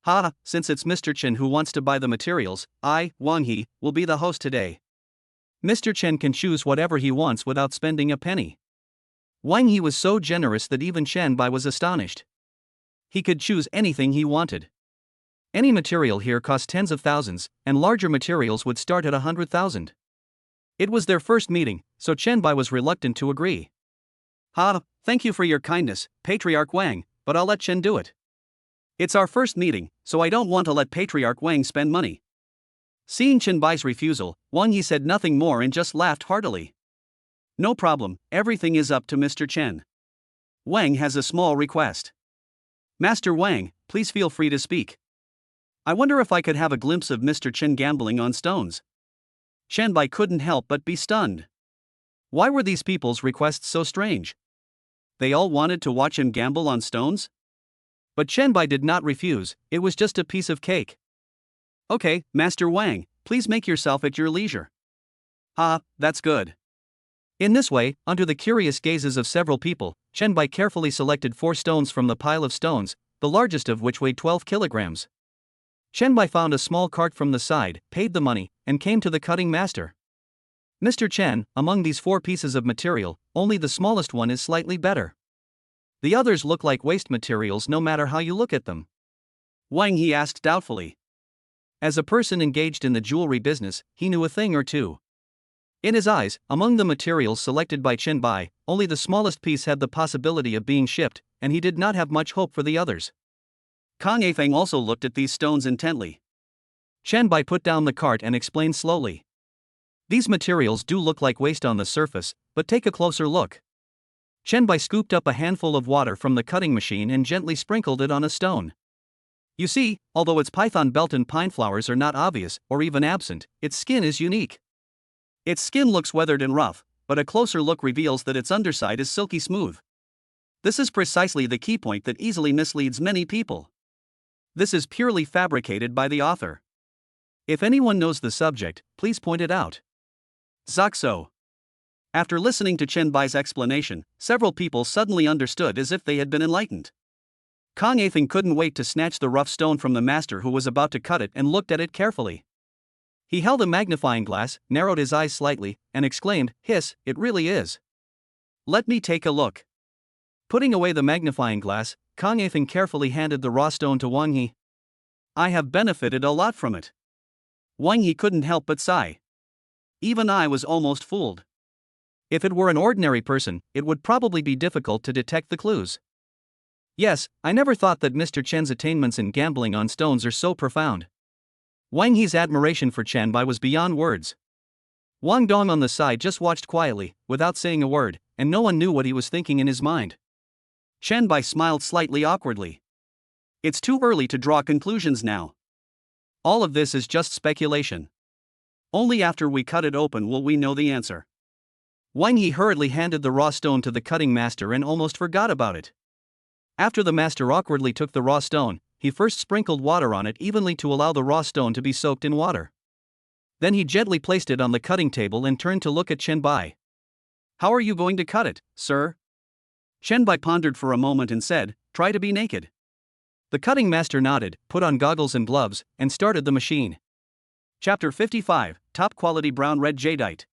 "Ha, since it's Mr. Chen who wants to buy the materials, I, Wang He, will be the host today. Mr. Chen can choose whatever he wants without spending a penny." Wang He was so generous that even Chen Bai was astonished. He could choose anything he wanted. Any material here cost tens of thousands, and larger materials would start at 100,000. It was their first meeting, so Chen Bai was reluctant to agree. "Ha, thank you for your kindness, Patriarch Wang, but I'll let Chen do it. It's our first meeting, so I don't want to let Patriarch Wang spend money." Seeing Chen Bai's refusal, Wang He said nothing more and just laughed heartily. "No problem, everything is up to Mr. Chen. Wang has a small request." "Master Wang, please feel free to speak. I wonder if I could have a glimpse of Mr. Chen gambling on stones." Chen Bai couldn't help but be stunned. Why were these people's requests so strange? They all wanted to watch him gamble on stones? But Chen Bai did not refuse, it was just a piece of cake. "Okay, Master Wang, please make yourself at your leisure." "Ha, that's good." In this way, under the curious gazes of several people, Chen Bai carefully selected 4 stones from the pile of stones, the largest of which weighed 12 kilograms. Chen Bai found a small cart from the side, paid the money, and came to the cutting master. "Mr. Chen, among these 4 pieces of material, only the smallest one is slightly better. The others look like waste materials no matter how you look at them." Wang He asked doubtfully. As a person engaged in the jewelry business, he knew a thing or two. In his eyes, among the materials selected by Chen Bai, only the smallest piece had the possibility of being shipped, and he did not have much hope for the others. Kang Yifeng also looked at these stones intently. Chen Bai put down the cart and explained slowly. "These materials do look like waste on the surface, but take a closer look." Chen Bai scooped up a handful of water from the cutting machine and gently sprinkled it on a stone. "You see, although its python belt and pine flowers are not obvious, or even absent, its skin is unique. Its skin looks weathered and rough, but a closer look reveals that its underside is silky smooth. This is precisely the key point that easily misleads many people. This is purely fabricated by the author. If anyone knows the subject, please point it out." Zaxo. After listening to Chen Bai's explanation, several people suddenly understood as if they had been enlightened. Kang Yifeng couldn't wait to snatch the rough stone from the master who was about to cut it and looked at it carefully. He held a magnifying glass, narrowed his eyes slightly, and exclaimed, "Hiss, it really is. Let me take a look." Putting away the magnifying glass, Kang Yifeng carefully handed the raw stone to Wang He. "I have benefited a lot from it." Wang He couldn't help but sigh. "Even I was almost fooled. If it were an ordinary person, it would probably be difficult to detect the clues. Yes, I never thought that Mr. Chen's attainments in gambling on stones are so profound." Wang He's admiration for Chen Bai was beyond words. Wang Dong on the side just watched quietly, without saying a word, and no one knew what he was thinking in his mind. Chen Bai smiled slightly awkwardly. "It's too early to draw conclusions now. All of this is just speculation. Only after we cut it open will we know the answer." Wang He hurriedly handed the raw stone to the cutting master and almost forgot about it. After the master awkwardly took the raw stone, he first sprinkled water on it evenly to allow the raw stone to be soaked in water. Then he gently placed it on the cutting table and turned to look at Chen Bai. "How are you going to cut it, sir?" Chen Bai pondered for a moment and said, "Try to be naked." The cutting master nodded, put on goggles and gloves, and started the machine. Chapter 55, Top Quality Brown Red Jadeite.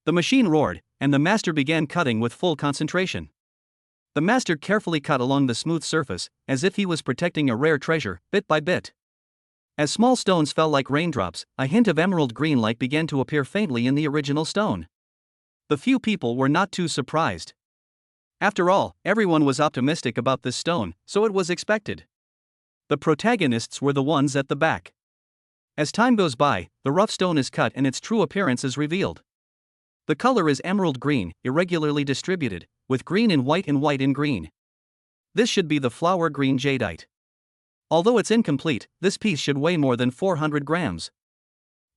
The machine roared, and the master began cutting with full concentration. The master carefully cut along the smooth surface, as if he was protecting a rare treasure, bit by bit. As small stones fell like raindrops, a hint of emerald green light began to appear faintly in the original stone. The few people were not too surprised. After all, everyone was optimistic about this stone, so it was expected. The protagonists were the ones at the back. As time goes by, the rough stone is cut and its true appearance is revealed. The color is emerald green, irregularly distributed, with green in white and white in green. This should be the flower green jadeite. Although it's incomplete, this piece should weigh more than 400 grams.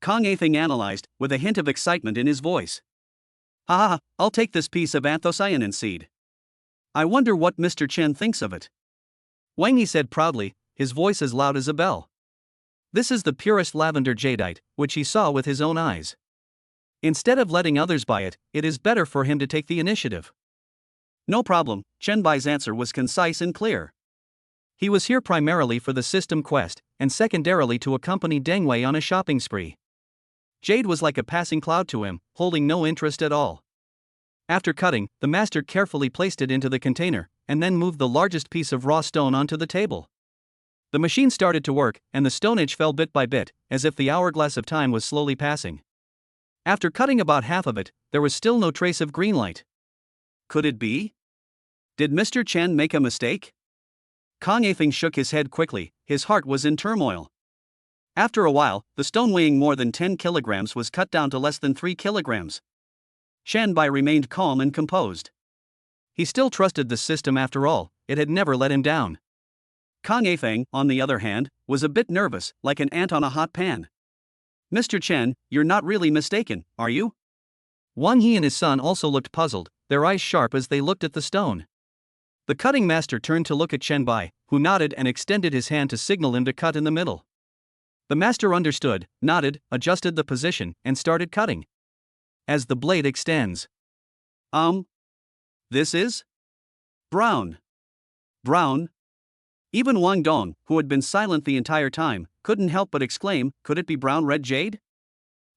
Kang Athing analyzed, with a hint of excitement in his voice. "Ha, I'll take this piece of anthocyanin seed. I wonder what Mr. Chen thinks of it." Wang Yi said proudly, his voice as loud as a bell. This is the purest lavender jadeite, which he saw with his own eyes. Instead of letting others buy it, it is better for him to take the initiative. "No problem," Chen Bai's answer was concise and clear. He was here primarily for the system quest, and secondarily to accompany Deng Wei on a shopping spree. Jade was like a passing cloud to him, holding no interest at all. After cutting, the master carefully placed it into the container, and then moved the largest piece of raw stone onto the table. The machine started to work, and the stone edge fell bit by bit, as if the hourglass of time was slowly passing. After cutting about half of it, there was still no trace of green light. Could it be? Did Mr. Chen make a mistake? Kang Athing shook his head quickly, his heart was in turmoil. After a while, the stone weighing more than 10 kilograms was cut down to less than 3 kilograms. Chen Bai remained calm and composed. He still trusted the system after all, it had never let him down. Kang Athing, on the other hand, was a bit nervous, like an ant on a hot pan. "Mr. Chen, you're not really mistaken, are you?" Wang He and his son also looked puzzled, their eyes sharp as they looked at the stone. The cutting master turned to look at Chen Bai, who nodded and extended his hand to signal him to cut in the middle. The master understood, nodded, adjusted the position, and started cutting. As the blade extends. This is? Brown. Brown? Even Wang Dong, who had been silent the entire time, couldn't help but exclaim, could it be brown-red jade?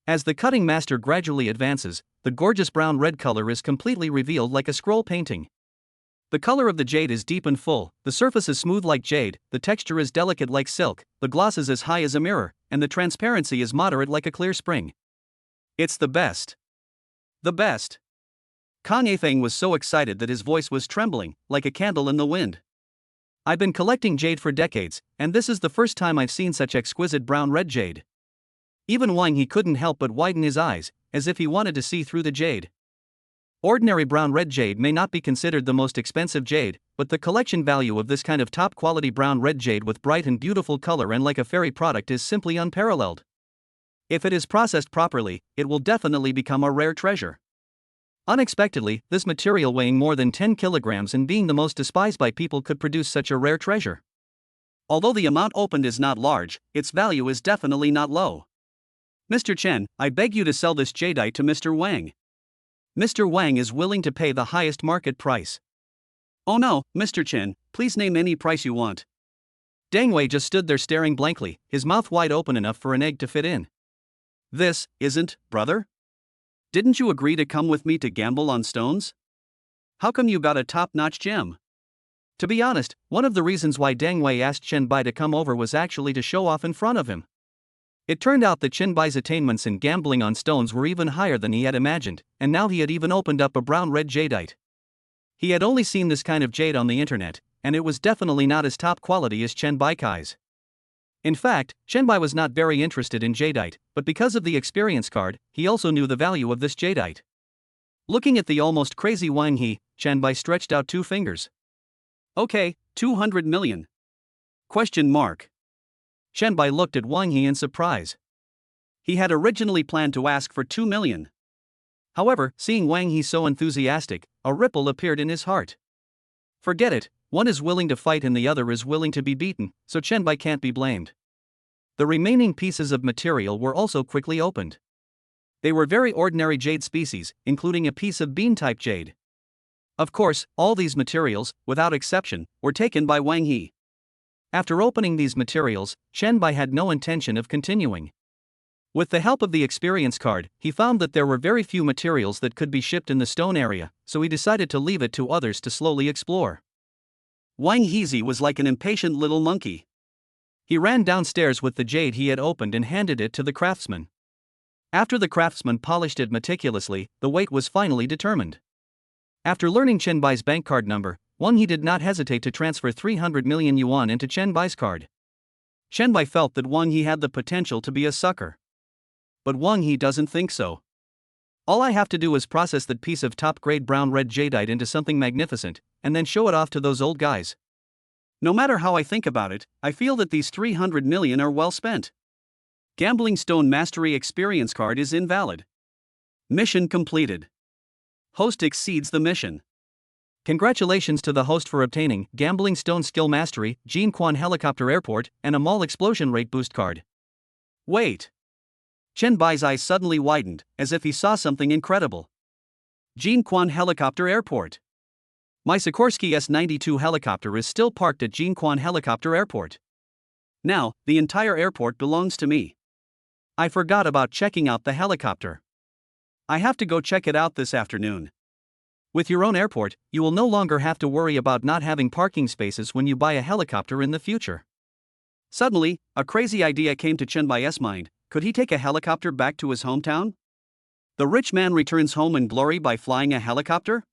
As the cutting master gradually advances, the gorgeous brown-red color is completely revealed like a scroll painting. The color of the jade is deep and full, the surface is smooth like jade, the texture is delicate like silk, the gloss is as high as a mirror, and the transparency is moderate like a clear spring. It's the best. The best. Kang Athing was so excited that his voice was trembling, like a candle in the wind. "I've been collecting jade for decades, and this is the first time I've seen such exquisite brown-red jade." Even Wang He couldn't help but widen his eyes, as if he wanted to see through the jade. Ordinary brown-red jade may not be considered the most expensive jade, but the collection value of this kind of top-quality brown-red jade with bright and beautiful color and like a fairy product is simply unparalleled. If it is processed properly, it will definitely become a rare treasure. Unexpectedly, this material weighing more than 10 kilograms and being the most despised by people could produce such a rare treasure. Although the amount opened is not large, its value is definitely not low. "Mr. Chen, I beg you to sell this jadeite to Mr. Wang. Mr. Wang is willing to pay the highest market price." "Oh no, Mr. Chen, please name any price you want." Deng Wei just stood there staring blankly, his mouth wide open enough for an egg to fit in. "This isn't, brother? Didn't you agree to come with me to gamble on stones? How come you got a top-notch gem?" To be honest, one of the reasons why Deng Wei asked Chen Bai to come over was actually to show off in front of him. It turned out that Chen Bai's attainments in gambling on stones were even higher than he had imagined, and now he had even opened up a brown-red jadeite. He had only seen this kind of jade on the internet, and it was definitely not as top quality as Chen Bai Kai's. In fact, Chen Bai was not very interested in jadeite, but because of the experience card, he also knew the value of this jadeite. Looking at the almost crazy Wang He, Chen Bai stretched out 2 fingers. "Okay, 200 million. Question mark. Chen Bai looked at Wang He in surprise. He had originally planned to ask for 2 million. However, seeing Wang He so enthusiastic, a ripple appeared in his heart. Forget it, one is willing to fight and the other is willing to be beaten, so Chen Bai can't be blamed. The remaining pieces of material were also quickly opened. They were very ordinary jade species, including a piece of bean-type jade. Of course, all these materials, without exception, were taken by Wang He. After opening these materials, Chen Bai had no intention of continuing. With the help of the experience card, he found that there were very few materials that could be shipped in the stone area, so he decided to leave it to others to slowly explore. Wang Heezy was like an impatient little monkey. He ran downstairs with the jade he had opened and handed it to the craftsman. After the craftsman polished it meticulously, the weight was finally determined. After learning Chen Bai's bank card number, Wang He did not hesitate to transfer 300 million yuan into Chen Bai's card. Chen Bai felt that Wang He had the potential to be a sucker. But Wang He doesn't think so. All I have to do is process that piece of top-grade brown-red jadeite into something magnificent, and then show it off to those old guys. No matter how I think about it, I feel that these 300 million are well spent. Gambling Stone Mastery Experience Card is invalid. Mission completed. Host exceeds the mission. Congratulations to the host for obtaining Gambling Stone Skill Mastery, Jin Quan Helicopter Airport, and a Mall Explosion Rate Boost card. Wait. Chen Bai's eyes suddenly widened, as if he saw something incredible. Jin Quan Helicopter Airport. My Sikorsky S-92 helicopter is still parked at Jin Quan Helicopter Airport. Now, the entire airport belongs to me. I forgot about checking out the helicopter. I have to go check it out this afternoon. With your own airport, you will no longer have to worry about not having parking spaces when you buy a helicopter in the future. Suddenly, a crazy idea came to Chen Bai's mind. Could he take a helicopter back to his hometown? The rich man returns home in glory by flying a helicopter?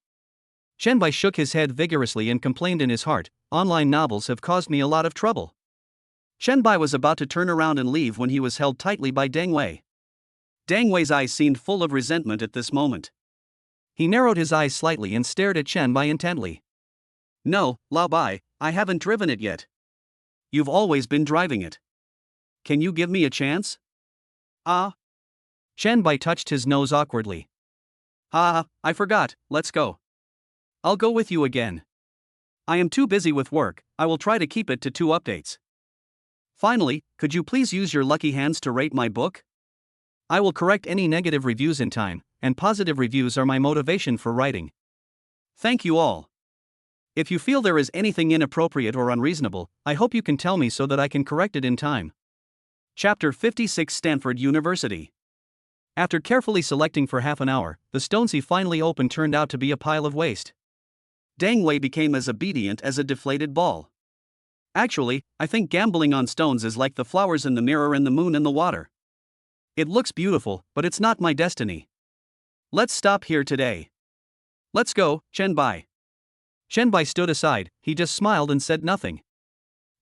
Chen Bai shook his head vigorously and complained in his heart, online novels have caused me a lot of trouble. Chen Bai was about to turn around and leave when he was held tightly by Deng Wei. Deng Wei's eyes seemed full of resentment at this moment. He narrowed his eyes slightly and stared at Chen Bai intently. No, Lao Bai, I haven't driven it yet. You've always been driving it. Can you give me a chance? Ah. Chen Bai touched his nose awkwardly. I forgot, let's go. I'll go with you again. I am too busy with work, I will try to keep it to 2 updates. Finally, could you please use your lucky hands to rate my book? I will correct any negative reviews in time, and positive reviews are my motivation for writing. Thank you all. If you feel there is anything inappropriate or unreasonable, I hope you can tell me so that I can correct it in time. Chapter 56 Stanford University. After carefully selecting for half an hour, the stones he finally opened turned out to be a pile of waste. Deng Wei became as obedient as a deflated ball. Actually, I think gambling on stones is like the flowers in the mirror and the moon in the water. It looks beautiful, but it's not my destiny. Let's stop here today. Let's go, Chen Bai. Chen Bai stood aside, he just smiled and said nothing.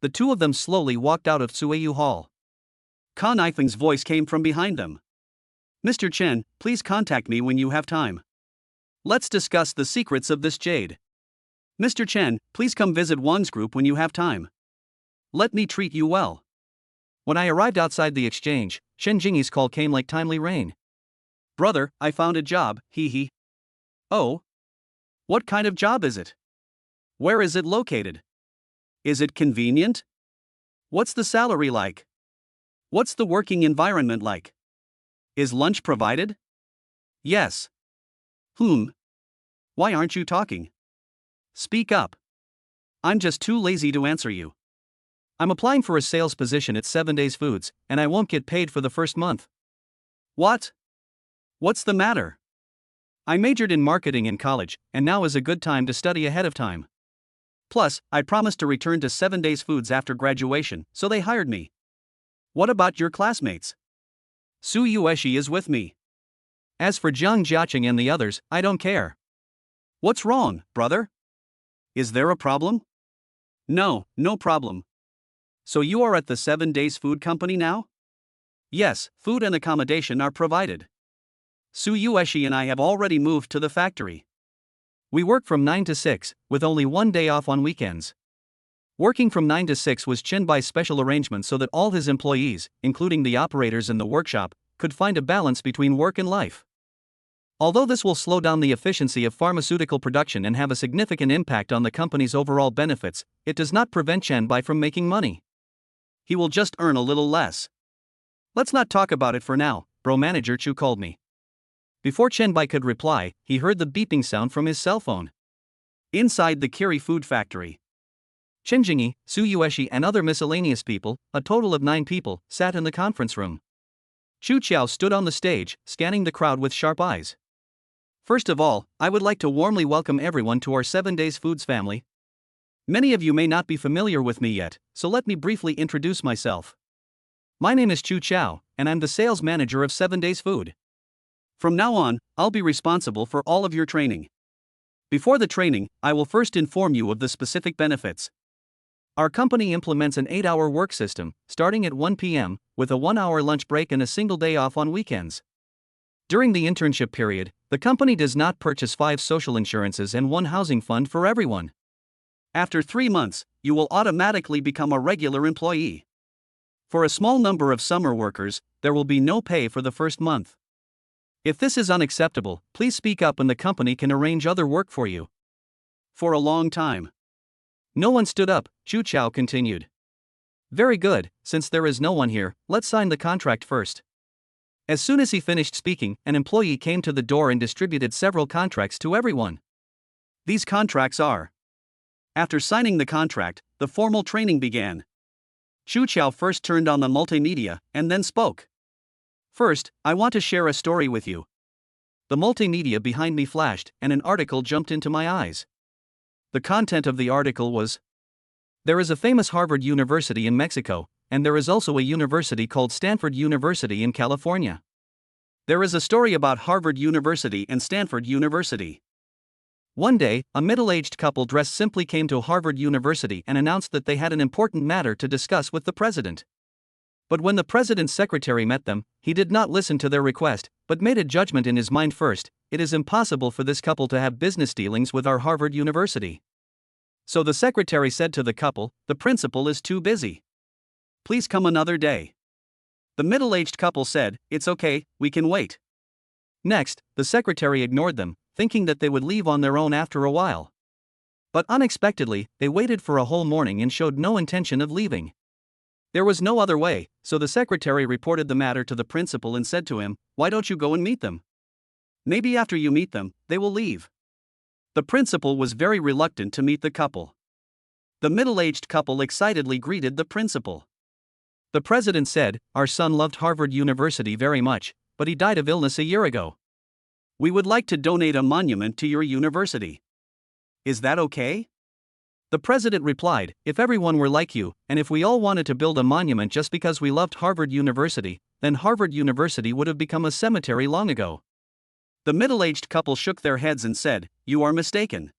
The two of them slowly walked out of Suiyu Hall. Kan Ifeng's voice came from behind them. Mr. Chen, please contact me when you have time. Let's discuss the secrets of this jade. Mr. Chen, please come visit Wang's group when you have time. Let me treat you well. When I arrived outside the exchange, Shen Jingyi's call came like timely rain. Brother, I found a job, hee. Oh? What kind of job is it? Where is it located? Is it convenient? What's the salary like? What's the working environment like? Is lunch provided? Yes. Why aren't you talking? Speak up. I'm just too lazy to answer you. I'm applying for a sales position at 7 Days Foods, and I won't get paid for the first month. What? What's the matter? I majored in marketing in college, and now is a good time to study ahead of time. Plus, I promised to return to 7 Days Foods after graduation, so they hired me. What about your classmates? Su Yueshi is with me. As for Jiang Jiaqing and the others, I don't care. What's wrong, brother? Is there a problem? No problem. So you are at the 7 Days Food Company now? Yes, food and accommodation are provided. Su Yueshi and I have already moved to the factory. We work from 9 to 6, with only 1 day off on weekends. Working from 9 to 6 was Chen Bai's special arrangement so that all his employees, including the operators in the workshop, could find a balance between work and life. Although this will slow down the efficiency of pharmaceutical production and have a significant impact on the company's overall benefits, it does not prevent Chen Bai from making money. He will just earn a little less. Let's not talk about it for now, bro. Manager Chu called me. Before Chen Bai could reply, he heard the beeping sound from his cell phone. Inside the Kiri food factory, Chen Jingyi, Su Yueshi and other miscellaneous people, a total of 9 people, sat in the conference room. Chu Qiao stood on the stage, scanning the crowd with sharp eyes. First of all, I would like to warmly welcome everyone to our 7 Days Foods family. Many of you may not be familiar with me yet, so let me briefly introduce myself. My name is Chu Qiao, and I'm the sales manager of 7 Days Food. From now on, I'll be responsible for all of your training. Before the training, I will first inform you of the specific benefits. Our company implements an 8-hour work system, starting at 1 p.m., with a 1-hour lunch break and a single day off on weekends. During the internship period, the company does not purchase 5 social insurances and 1 housing fund for everyone. After 3 months, you will automatically become a regular employee. For a small number of summer workers, there will be no pay for the first month. If this is unacceptable, please speak up and the company can arrange other work for you. For a long time, no one stood up, Chu Qiao continued. Very good, since there is no one here, let's sign the contract first. As soon as he finished speaking, an employee came to the door and distributed several contracts to everyone. These contracts are. After signing the contract, the formal training began. Chu Qiao first turned on the multimedia and then spoke. First, I want to share a story with you. The multimedia behind me flashed, and an article jumped into my eyes. The content of the article was: there is a famous Harvard University in Mexico, and there is also a university called Stanford University in California. There is a story about Harvard University and Stanford University. One day, a middle-aged couple dressed simply came to Harvard University and announced that they had an important matter to discuss with the president. But when the president's secretary met them, he did not listen to their request, but made a judgment in his mind first: it is impossible for this couple to have business dealings with our Harvard University. So the secretary said to the couple, the principal is too busy. Please come another day. The middle-aged couple said, it's okay, we can wait. Next, the secretary ignored them, thinking that they would leave on their own after a while. But unexpectedly, they waited for a whole morning and showed no intention of leaving. There was no other way, so the secretary reported the matter to the principal and said to him, why don't you go and meet them? Maybe after you meet them, they will leave. The principal was very reluctant to meet the couple. The middle-aged couple excitedly greeted the principal. The president said, our son loved Harvard University very much, but he died of illness a year ago. We would like to donate a monument to your university. Is that okay? The president replied, if everyone were like you, and if we all wanted to build a monument just because we loved Harvard University, then Harvard University would have become a cemetery long ago. The middle-aged couple shook their heads and said, you are mistaken.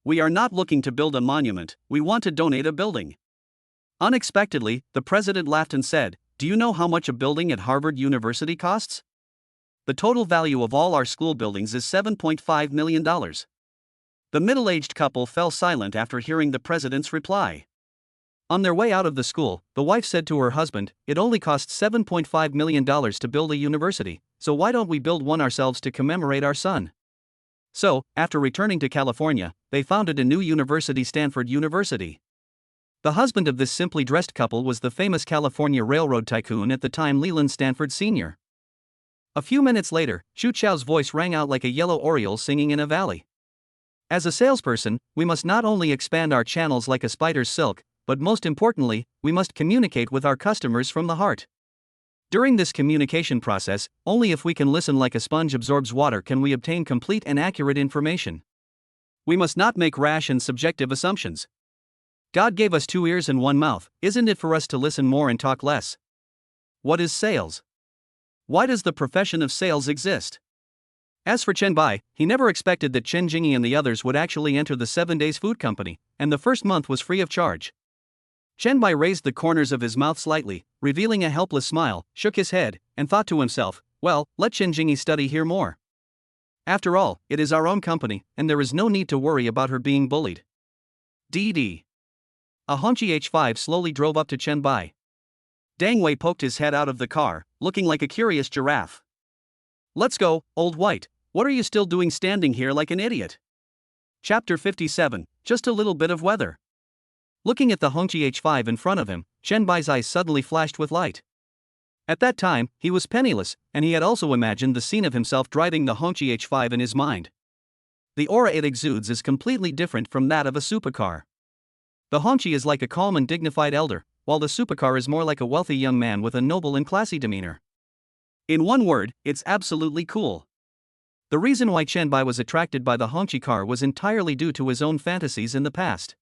We are not looking to build a monument, we want to donate a building. Unexpectedly, the president laughed and said, do you know how much a building at Harvard University costs? The total value of all our school buildings is $7.5 million. The middle-aged couple fell silent after hearing the president's reply. On their way out of the school, the wife said to her husband, it only costs $7.5 million to build a university, so why don't we build one ourselves to commemorate our son? So, after returning to California, they founded a new university, Stanford University. The husband of this simply dressed couple was the famous California railroad tycoon at the time, Leland Stanford Sr. A few minutes later, Chu Qiao's voice rang out like a yellow oriole singing in a valley. As a salesperson, we must not only expand our channels like a spider's silk, but most importantly, we must communicate with our customers from the heart. During this communication process, only if we can listen like a sponge absorbs water can we obtain complete and accurate information. We must not make rash and subjective assumptions. God gave us 2 ears and 1 mouth, isn't it for us to listen more and talk less? What is sales? Why does the profession of sales exist? As for Chen Bai, he never expected that Chen Jingyi and the others would actually enter the 7 Days Food Company, and the first month was free of charge. Chen Bai raised the corners of his mouth slightly, revealing a helpless smile, shook his head, and thought to himself, well, let Chen Jingyi study here more. After all, it is our own company, and there is no need to worry about her being bullied. DD. A Hongqi H5 slowly drove up to Chen Bai. Dang Wei poked his head out of the car, looking like a curious giraffe. Let's go, old white. What are you still doing standing here like an idiot? Chapter 57, just a little bit of weather. Looking at the Hongqi H5 in front of him, Chen Bai's eyes suddenly flashed with light. At that time, he was penniless, and he had also imagined the scene of himself driving the Hongqi H5 in his mind. The aura it exudes is completely different from that of a supercar. The Hongqi is like a calm and dignified elder, while the supercar is more like a wealthy young man with a noble and classy demeanor. In one word, it's absolutely cool. The reason why Chen Bai was attracted by the Hongqi car was entirely due to his own fantasies in the past.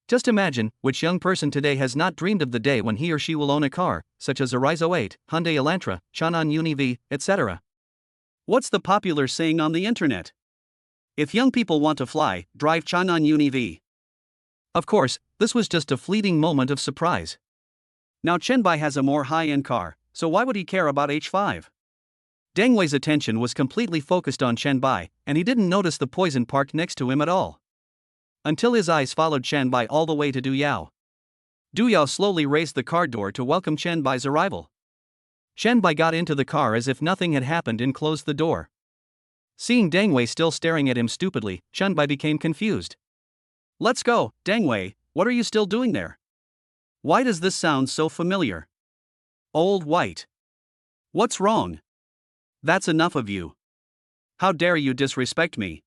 Just imagine, which young person today has not dreamed of the day when he or she will own a car, such as a Rise 08, Hyundai Elantra, Changan Univ, etc. What's the popular saying on the internet? If young people want to fly, drive Changan Univ. Of course, this was just a fleeting moment of surprise. Now Chen Bai has a more high-end car, so why would he care about H5? Deng Wei's attention was completely focused on Chen Bai, and he didn't notice the poison parked next to him at all. Until his eyes followed Chen Bai all the way to Du Yao. Du Yao slowly raised the car door to welcome Chen Bai's arrival. Chen Bai got into the car as if nothing had happened and closed the door. Seeing Deng Wei still staring at him stupidly, Chen Bai became confused. Let's go, Deng Wei, what are you still doing there? Why does this sound so familiar? Old White. What's wrong? That's enough of you. How dare you disrespect me?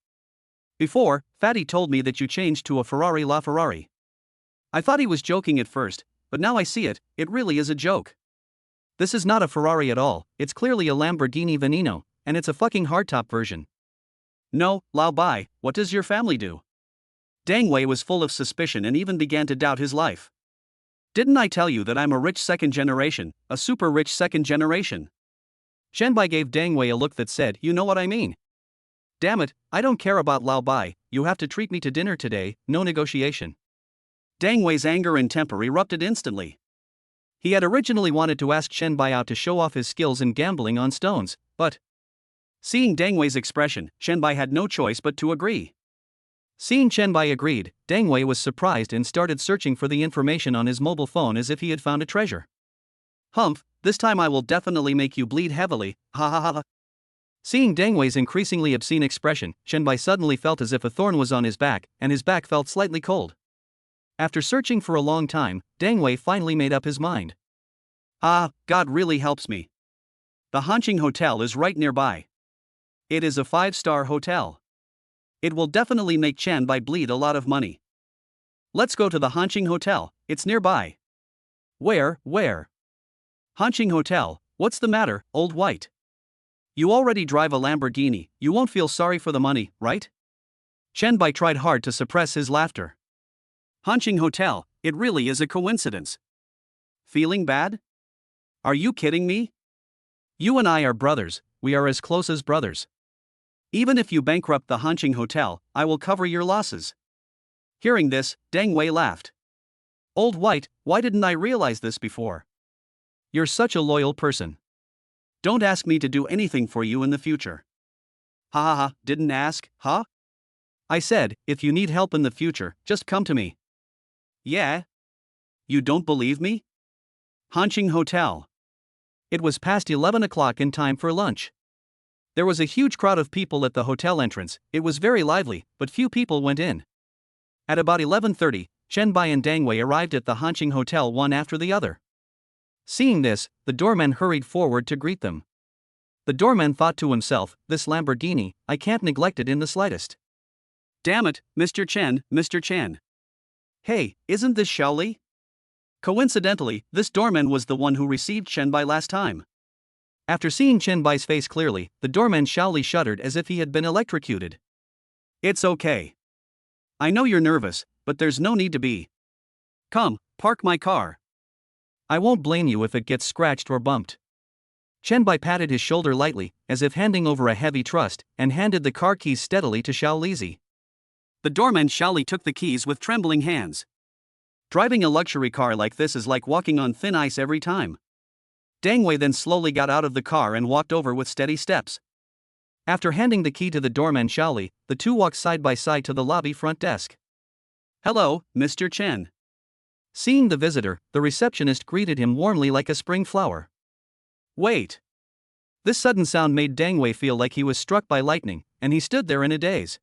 Before, Fatty told me that you changed to a Ferrari LaFerrari. I thought he was joking at first, but now I see it, it really is a joke. This is not a Ferrari at all, it's clearly a Lamborghini Veneno, and it's a fucking hardtop version. No, Lao Bai, what does your family do? Deng Wei was full of suspicion and even began to doubt his life. Didn't I tell you that I'm a rich second generation, a super rich second generation? Chen Bai gave Deng Wei a look that said, you know what I mean. Damn it, I don't care about Lao Bai, you have to treat me to dinner today, no negotiation. Deng Wei's anger and temper erupted instantly. He had originally wanted to ask Chen Bai out to show off his skills in gambling on stones, but seeing Deng Wei's expression, Chen Bai had no choice but to agree. Seeing Chen Bai agreed, Deng Wei was surprised and started searching for the information on his mobile phone as if he had found a treasure. Humph, this time I will definitely make you bleed heavily, ha ha ha. Seeing Deng Wei's increasingly obscene expression, Chen Bai suddenly felt as if a thorn was on his back, and his back felt slightly cold. After searching for a long time, Deng Wei finally made up his mind. Ah, God really helps me. The Hanqing Hotel is right nearby. It is a 5-star hotel. It will definitely make Chen Bai bleed a lot of money. Let's go to the Hanqing Hotel, it's nearby. Where? Hanqing Hotel, what's the matter, Old White? You already drive a Lamborghini, you won't feel sorry for the money, right? Chen Bai tried hard to suppress his laughter. Hanqing Hotel, it really is a coincidence. Feeling bad? Are you kidding me? You and I are brothers, we are as close as brothers. Even if you bankrupt the Hanqing Hotel, I will cover your losses. Hearing this, Deng Wei laughed. Old White, why didn't I realize this before? You're such a loyal person. Don't ask me to do anything for you in the future. Ha ha ha, didn't ask, huh? I said, if you need help in the future, just come to me. Yeah? You don't believe me? Hanqing Hotel. It was past 11 o'clock and time for lunch. There was a huge crowd of people at the hotel entrance, it was very lively, but few people went in. At about 11:30, Chen Bai and Deng Wei arrived at the Hanqing Hotel one after the other. Seeing this, the doorman hurried forward to greet them. The doorman thought to himself, this Lamborghini, I can't neglect it in the slightest. Damn it, Mr. Chen. Hey, isn't this Shaoli? Coincidentally, this doorman was the one who received Chen Bai last time. After seeing Chen Bai's face clearly, the doorman Shaoli shuddered as if he had been electrocuted. It's okay. I know you're nervous, but there's no need to be. Come, park my car. I won't blame you if it gets scratched or bumped. Chen Bai patted his shoulder lightly, as if handing over a heavy trust, and handed the car keys steadily to Xiao Lizi. The doorman Xiaoli took the keys with trembling hands. Driving a luxury car like this is like walking on thin ice every time. Deng Wei then slowly got out of the car and walked over with steady steps. After handing the key to the doorman Xiaoli, the two walked side by side to the lobby front desk. Hello, Mr. Chen. Seeing the visitor, the receptionist greeted him warmly like a spring flower. Wait. This sudden sound made Deng Wei feel like he was struck by lightning, and he stood there in a daze.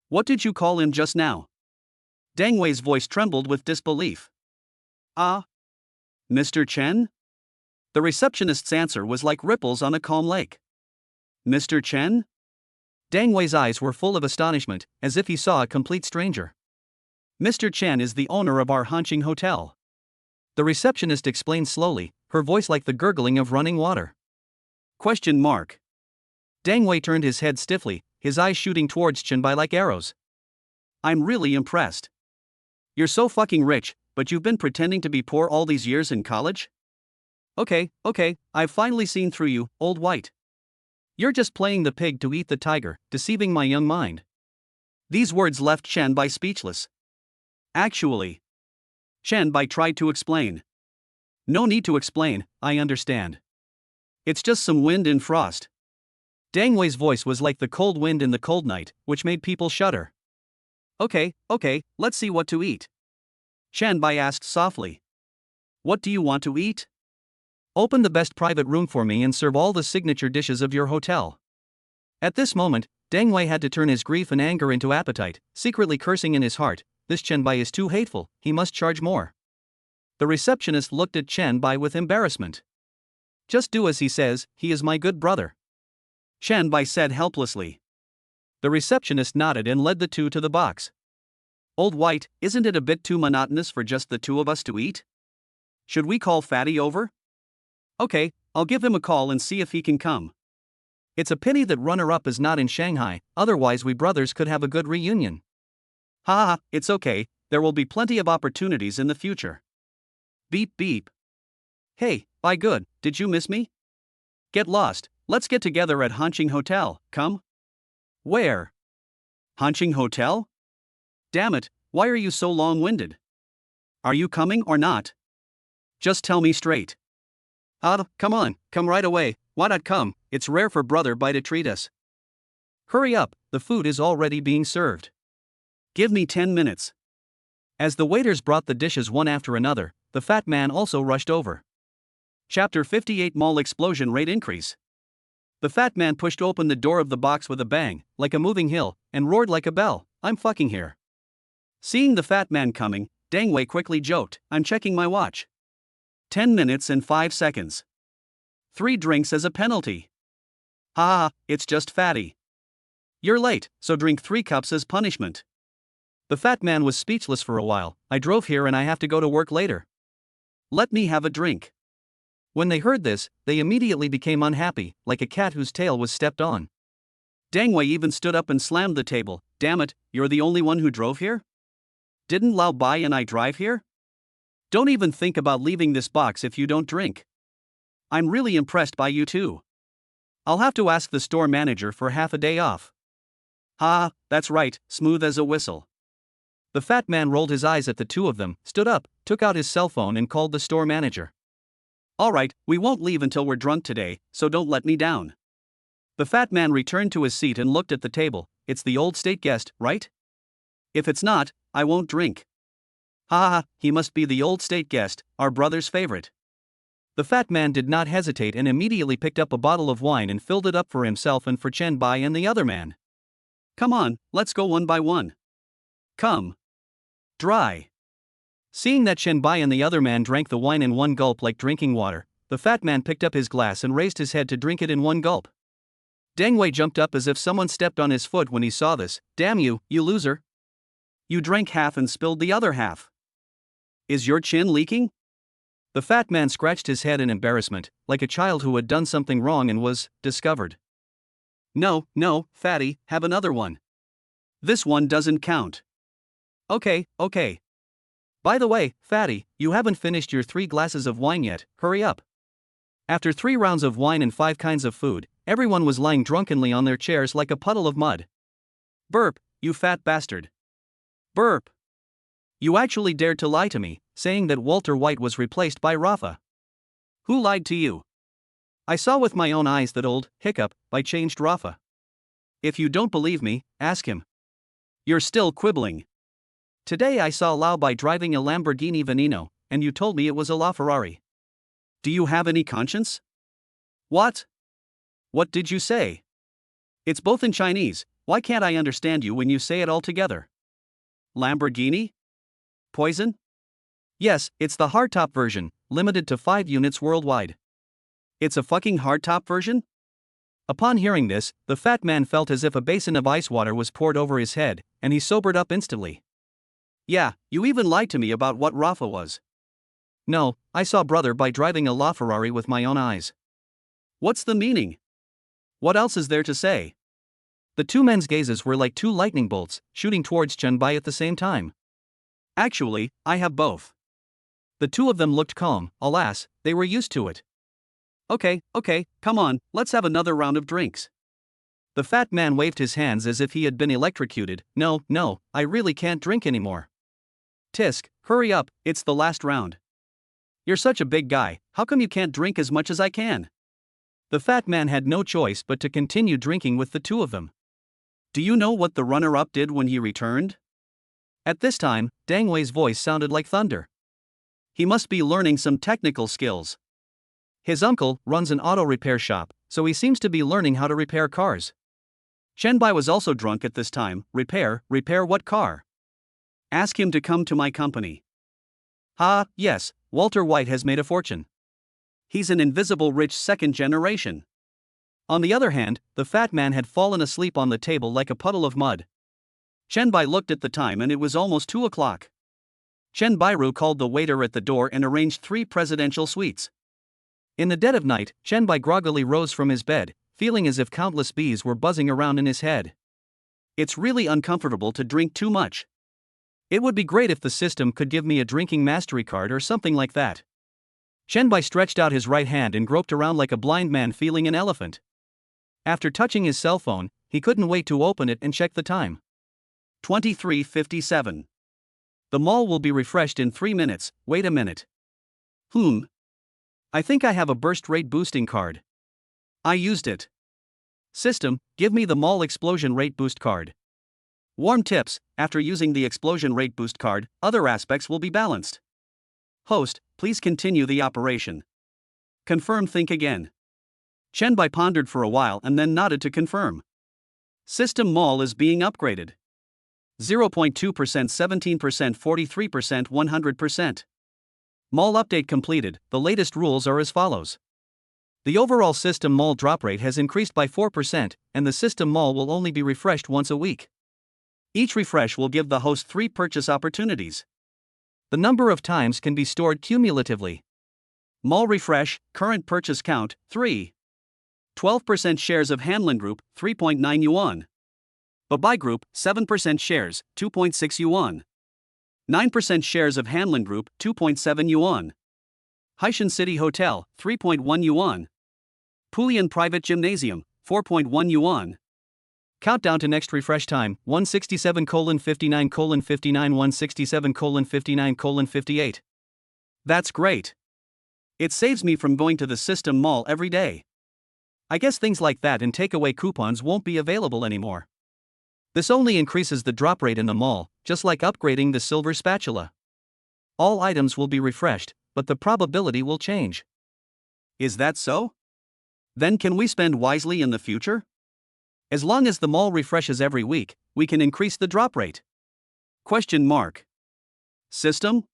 What did you call him just now? Deng Wei's voice trembled with disbelief. Mr. Chen? The receptionist's answer was like ripples on a calm lake. Mr. Chen? Deng Wei's eyes were full of astonishment, as if he saw a complete stranger. Mr. Chen is the owner of our Hanqing Hotel. The receptionist explained slowly, her voice like the gurgling of running water. Question mark. Dang Wei turned his head stiffly, his eyes shooting towards Qianbai like arrows. I'm really impressed. You're so fucking rich, but you've been pretending to be poor all these years in college? Okay, I've finally seen through you, old white. You're just playing the pig to eat the tiger, deceiving my young mind. These words left Qianbai speechless. Actually, Qianbai tried to explain. No need to explain, I understand. It's just some wind and frost. Dang Wei's voice was like the cold wind in the cold night, which made people shudder. Okay, let's see what to eat. Qianbai asked softly. What do you want to eat? Open the best private room for me and serve all the signature dishes of your hotel. At this moment, Dang Wei had to turn his grief and anger into appetite, secretly cursing in his heart, this Qianbai is too hateful, he must charge more. The receptionist looked at Qianbai with embarrassment. Just do as he says, he is my good brother. Qianbai said helplessly. The receptionist nodded and led the two to the box. Old White, isn't it a bit too monotonous for just the two of us to eat? Should we call Fatty over? Okay, I'll give him a call and see if he can come. It's a pity that runner-up is not in Shanghai, otherwise we brothers could have a good reunion. Ha, it's okay, there will be plenty of opportunities in the future. Beep beep. Hey, by good, did you miss me? Get lost, let's get together at Hanqing Hotel, come? Where? Hanqing Hotel? Damn it, why are you so long-winded? Are you coming or not? Just tell me straight. Come on, come right away, why not come, it's rare for brother Bai to treat us. Hurry up, the food is already being served. Give me 10 minutes. As the waiters brought the dishes one after another, the fat man also rushed over. Chapter 58 Mall Explosion Rate Increase. The fat man pushed open the door of the box with a bang, like a moving hill, and roared like a bell, I'm fucking here. Seeing the fat man coming, Dang Wei quickly joked, I'm checking my watch. 10 minutes and 5 seconds. 3 drinks as a penalty. Ha, it's just Fatty. You're late, so drink 3 cups as punishment. The fat man was speechless for a while, I drove here and I have to go to work later. Let me have a drink. When they heard this, they immediately became unhappy, like a cat whose tail was stepped on. Dang Wei even stood up and slammed the table, damn it, you're the only one who drove here? Didn't Lao Bai and I drive here? Don't even think about leaving this box if you don't drink. I'm really impressed by you too. I'll have to ask the store manager for half a day off. Ha, that's right, smooth as a whistle. The fat man rolled his eyes at the two of them, stood up, took out his cell phone and called the store manager. Alright, we won't leave until we're drunk today, so don't let me down. The fat man returned to his seat and looked at the table, it's the old state guest, right? If it's not, I won't drink. Ha, he must be the old state guest, our brother's favorite. The fat man did not hesitate and immediately picked up a bottle of wine and filled it up for himself and for Qianbai and the other man. Come on, let's go one by one. Come. Dry. Seeing that Qianbai and the other man drank the wine in one gulp like drinking water, the fat man picked up his glass and raised his head to drink it in one gulp. Dang Wei jumped up as if someone stepped on his foot when he saw this. Damn you, you loser. You drank half and spilled the other half. Is your chin leaking? The fat man scratched his head in embarrassment, like a child who had done something wrong and was discovered. No, Fatty, have another one. This one doesn't count. Okay. By the way, Fatty, you haven't finished your 3 glasses of wine yet, hurry up. After 3 rounds of wine and 5 kinds of food, everyone was lying drunkenly on their chairs like a puddle of mud. Burp, you fat bastard. Burp. You actually dared to lie to me, saying that Walter White was replaced by Rafa. Who lied to you? I saw with my own eyes that old Bai changed Rafa. If you don't believe me, ask him. You're still quibbling. Today I saw Lao Bai driving a Lamborghini Veneno, and you told me it was a LaFerrari. Do you have any conscience? What? What did you say? It's both in Chinese, why can't I understand you when you say it all together? Lamborghini? Poison? Yes, it's the hardtop version, limited to 5 units worldwide. It's a fucking hardtop version? Upon hearing this, the fat man felt as if a basin of ice water was poured over his head, and he sobered up instantly. Yeah, you even lied to me about what Rafa was. No, I saw brother Bai driving a LaFerrari with my own eyes. What's the meaning? What else is there to say? The two men's gazes were like two lightning bolts, shooting towards Chenbai at the same time. Actually, I have both. The two of them looked calm. Alas, they were used to it. Okay, come on, let's have another round of drinks. The fat man waved his hands as if he had been electrocuted. No, I really can't drink anymore. Tisk, hurry up, it's the last round. You're such a big guy, how come you can't drink as much as I can? The fat man had no choice but to continue drinking with the two of them. Do you know what the runner-up did when he returned? At this time, Dang Wei's voice sounded like thunder. He must be learning some technical skills. His uncle runs an auto repair shop, so he seems to be learning how to repair cars. Chenbai was also drunk at this time. Repair what car? Ask him to come to my company. Yes, Walter White has made a fortune. He's an invisible rich second generation. On the other hand, the fat man had fallen asleep on the table like a puddle of mud. Chenbai looked at the time and it was almost 2 o'clock. Chen Bairu called the waiter at the door and arranged 3 presidential suites. In the dead of night, Chenbai groggily rose from his bed, feeling as if countless bees were buzzing around in his head. It's really uncomfortable to drink too much. It would be great if the system could give me a drinking mastery card or something like that. Chenbai stretched out his right hand and groped around like a blind man feeling an elephant. After touching his cell phone, he couldn't wait to open it and check the time. 23:57. The mall will be refreshed in 3 minutes. Wait a minute. I think I have a burst rate boosting card. I used it. System, give me the mall explosion rate boost card. Warm tips, after using the explosion rate boost card, other aspects will be balanced. Host, please continue the operation. Confirm, think again. Chenbai pondered for a while and then nodded to confirm. System mall is being upgraded. 0.2%, 17%, 43%, 100%. Mall update completed. The latest rules are as follows. The overall system mall drop rate has increased by 4%, and the system mall will only be refreshed once a week. Each refresh will give the host 3 purchase opportunities. The number of times can be stored cumulatively. Mall refresh, current purchase count, 3. 12% shares of Hanlon Group, 3.9 yuan. Babai Group, 7% shares, 2.6 yuan. 9% shares of Hanlon Group, 2.7 yuan. Haishan City Hotel, 3.1 yuan. Pulian Private Gymnasium, 4.1 yuan. Countdown to next refresh time, 167:59:59 167:59:58. That's great. It saves me from going to the system mall every day. I guess things like that and takeaway coupons won't be available anymore. This only increases the drop rate in the mall, just like upgrading the silver spatula. All items will be refreshed, but the probability will change. Is that so? Then can we spend wisely in the future? As long as the mall refreshes every week, we can increase the drop rate. Question mark. System?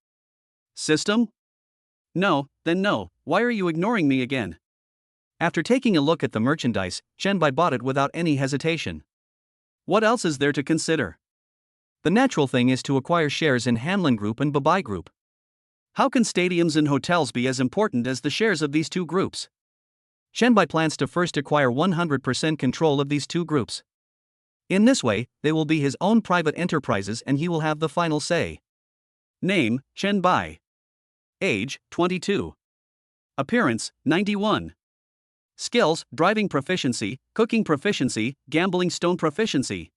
System? No, then no, why are you ignoring me again? After taking a look at the merchandise, Chenbai bought it without any hesitation. What else is there to consider? The natural thing is to acquire shares in Hanlon Group and Babai Group. How can stadiums and hotels be as important as the shares of these two groups? Chenbai plans to first acquire 100% control of these two groups. In this way, they will be his own private enterprises and he will have the final say. Name, Chenbai. Age, 22. Appearance, 91. Skills, driving proficiency, cooking proficiency, gambling stone proficiency.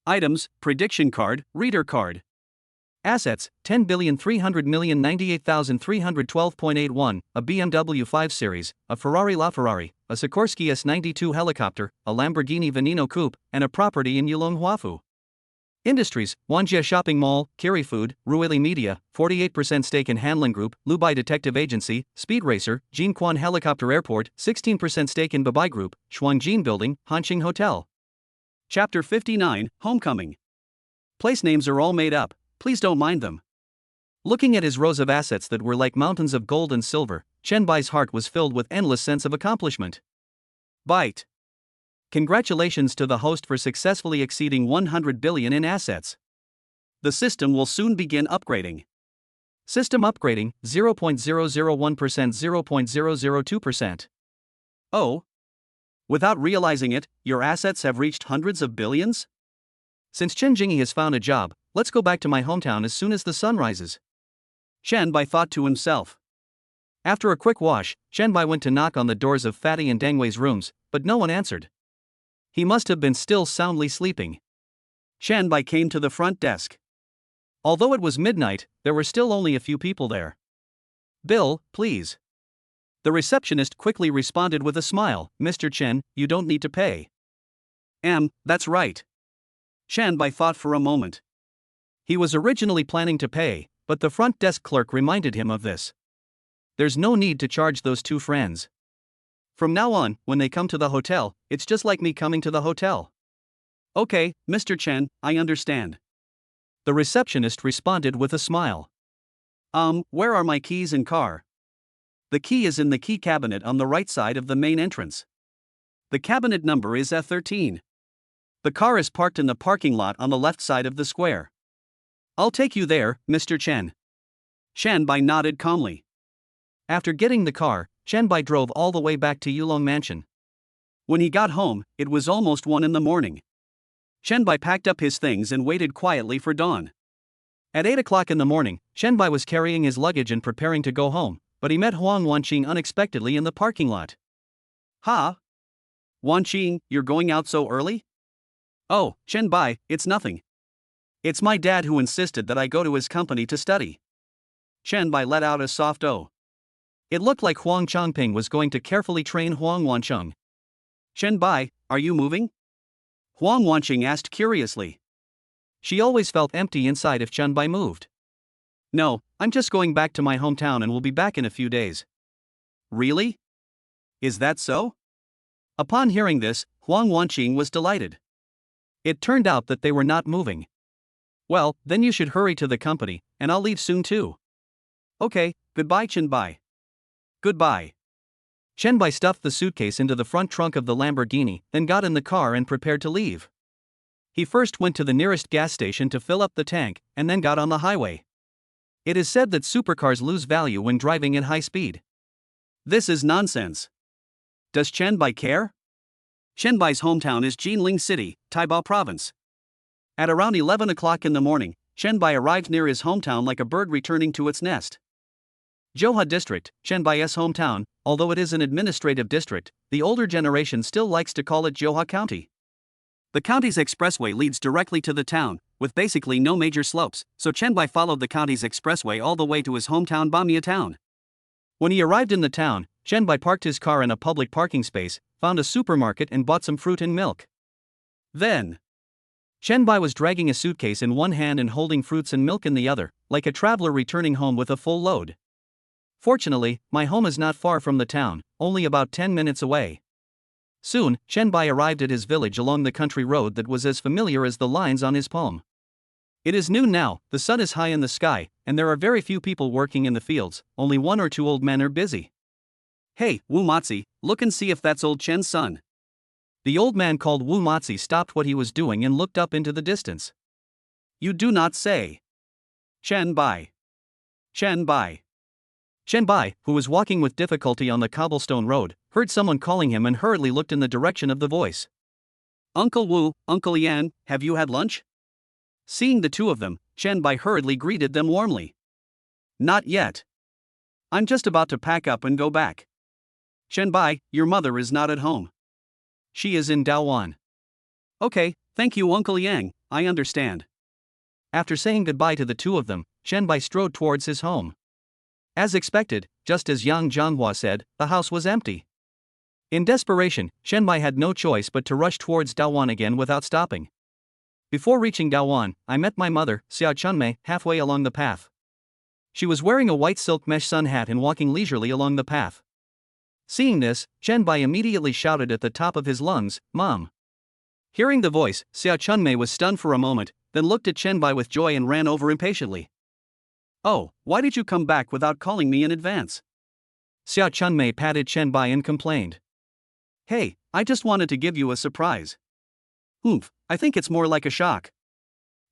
Items, prediction card, reader card. Assets, 10,300,098,312.81, a BMW 5 Series, a Ferrari LaFerrari, a Sikorsky S92 helicopter, a Lamborghini Veneno coupe, and a property in Yulong Huafu. Industries, Wanjie Shopping Mall, Kiri Food, Ruili Media, 48% stake in Hanlon Group, Lubai Detective Agency, Speed Racer, Jinquan Helicopter Airport, 16% stake in Babai Group, Shuangjin Building, Hanqing Hotel. Chapter 59, Homecoming. Place names are all made up, please don't mind them. Looking at his rows of assets that were like mountains of gold and silver, Chenbai's heart was filled with endless sense of accomplishment. Bite. Congratulations to the host for successfully exceeding 100 billion in assets. The system will soon begin upgrading. System upgrading, 0.001%, 0.002%. Oh? Without realizing it, your assets have reached hundreds of billions? Since Chen Jingyi has found a job, let's go back to my hometown as soon as the sun rises. Shenbai thought to himself. After a quick wash, Shenbai went to knock on the doors of Fatty and Dangwei's rooms, but no one answered. He must have been still soundly sleeping. Shenbai came to the front desk. Although it was midnight, there were still only a few people there. Bill, please. The receptionist quickly responded with a smile. Mr. Chen, you don't need to pay. That's right. Shenbai thought for a moment. He was originally planning to pay, but the front desk clerk reminded him of this. There's no need to charge those two friends. From now on, when they come to the hotel, it's just like me coming to the hotel. Okay, Mr. Chen, I understand. The receptionist responded with a smile. Where are my keys and car? The key is in the key cabinet on the right side of the main entrance. The cabinet number is F13. The car is parked in the parking lot on the left side of the square. I'll take you there, Mr. Chen. Shenbai nodded calmly. After getting the car, Shenbai drove all the way back to Yulong Mansion. When he got home, it was almost 1 in the morning. Shenbai packed up his things and waited quietly for dawn. At 8 o'clock in the morning, Shenbai was carrying his luggage and preparing to go home, but he met Huang Wanqing unexpectedly in the parking lot. Ha! Wanqing, you're going out so early? Oh, Shenbai, it's nothing. It's my dad who insisted that I go to his company to study. Shenbai let out a soft "oh." It looked like Huang Changping was going to carefully train Huang Wanqing. Shenbai, are you moving? Huang Wanqing asked curiously. She always felt empty inside if Shenbai moved. No, I'm just going back to my hometown and will be back in a few days. Really? Is that so? Upon hearing this, Huang Wanqing was delighted. It turned out that they were not moving. Well, then you should hurry to the company, and I'll leave soon too. Okay, goodbye Shenbai. Goodbye. Shenbai stuffed the suitcase into the front trunk of the Lamborghini, then got in the car and prepared to leave. He first went to the nearest gas station to fill up the tank, and then got on the highway. It is said that supercars lose value when driving at high speed. This is nonsense. Does Shenbai care? Shenbai's hometown is Jinling City, Taibao Province. At around 11 o'clock in the morning, Shenbai arrived near his hometown like a bird returning to its nest. Zhouhe District, Shenbai's hometown, although it is an administrative district, the older generation still likes to call it Zhouhe County. The county's expressway leads directly to the town, with basically no major slopes, so Shenbai followed the county's expressway all the way to his hometown Bamia town. When he arrived in the town, Shenbai parked his car in a public parking space, found a supermarket and bought some fruit and milk. Then, Shenbai was dragging a suitcase in one hand and holding fruits and milk in the other, like a traveler returning home with a full load. Fortunately, my home is not far from the town, only about 10 minutes away. Soon, Shenbai arrived at his village along the country road that was as familiar as the lines on his palm. It is noon now, the sun is high in the sky, and there are very few people working in the fields, only 1 or 2 old men are busy. Hey, Wu Matzi, look and see if that's old Chen's son. The old man called Wu Matzi stopped what he was doing and looked up into the distance. You do not say. Shenbai. Shenbai. Shenbai, who was walking with difficulty on the cobblestone road, heard someone calling him and hurriedly looked in the direction of the voice. Uncle Wu, Uncle Yan, have you had lunch? Seeing the two of them, Shenbai hurriedly greeted them warmly. Not yet. I'm just about to pack up and go back. Shenbai, your mother is not at home. She is in Daowan. Okay, thank you Uncle Yang, I understand. After saying goodbye to the two of them, Shenbai strode towards his home. As expected, just as Yang Zhanghua said, the house was empty. In desperation, Shenbai had no choice but to rush towards Daowan again without stopping. Before reaching Daowan, I met my mother, Xiao Chunmei, halfway along the path. She was wearing a white silk mesh sun hat and walking leisurely along the path. Seeing this, Shenbai immediately shouted at the top of his lungs, "Mom!" Hearing the voice, Xiao Chunmei was stunned for a moment, then looked at Shenbai with joy and ran over impatiently. Oh, why did you come back without calling me in advance? Xiao Chunmei patted Shenbai and complained. Hey, I just wanted to give you a surprise. Oomph, I think it's more like a shock.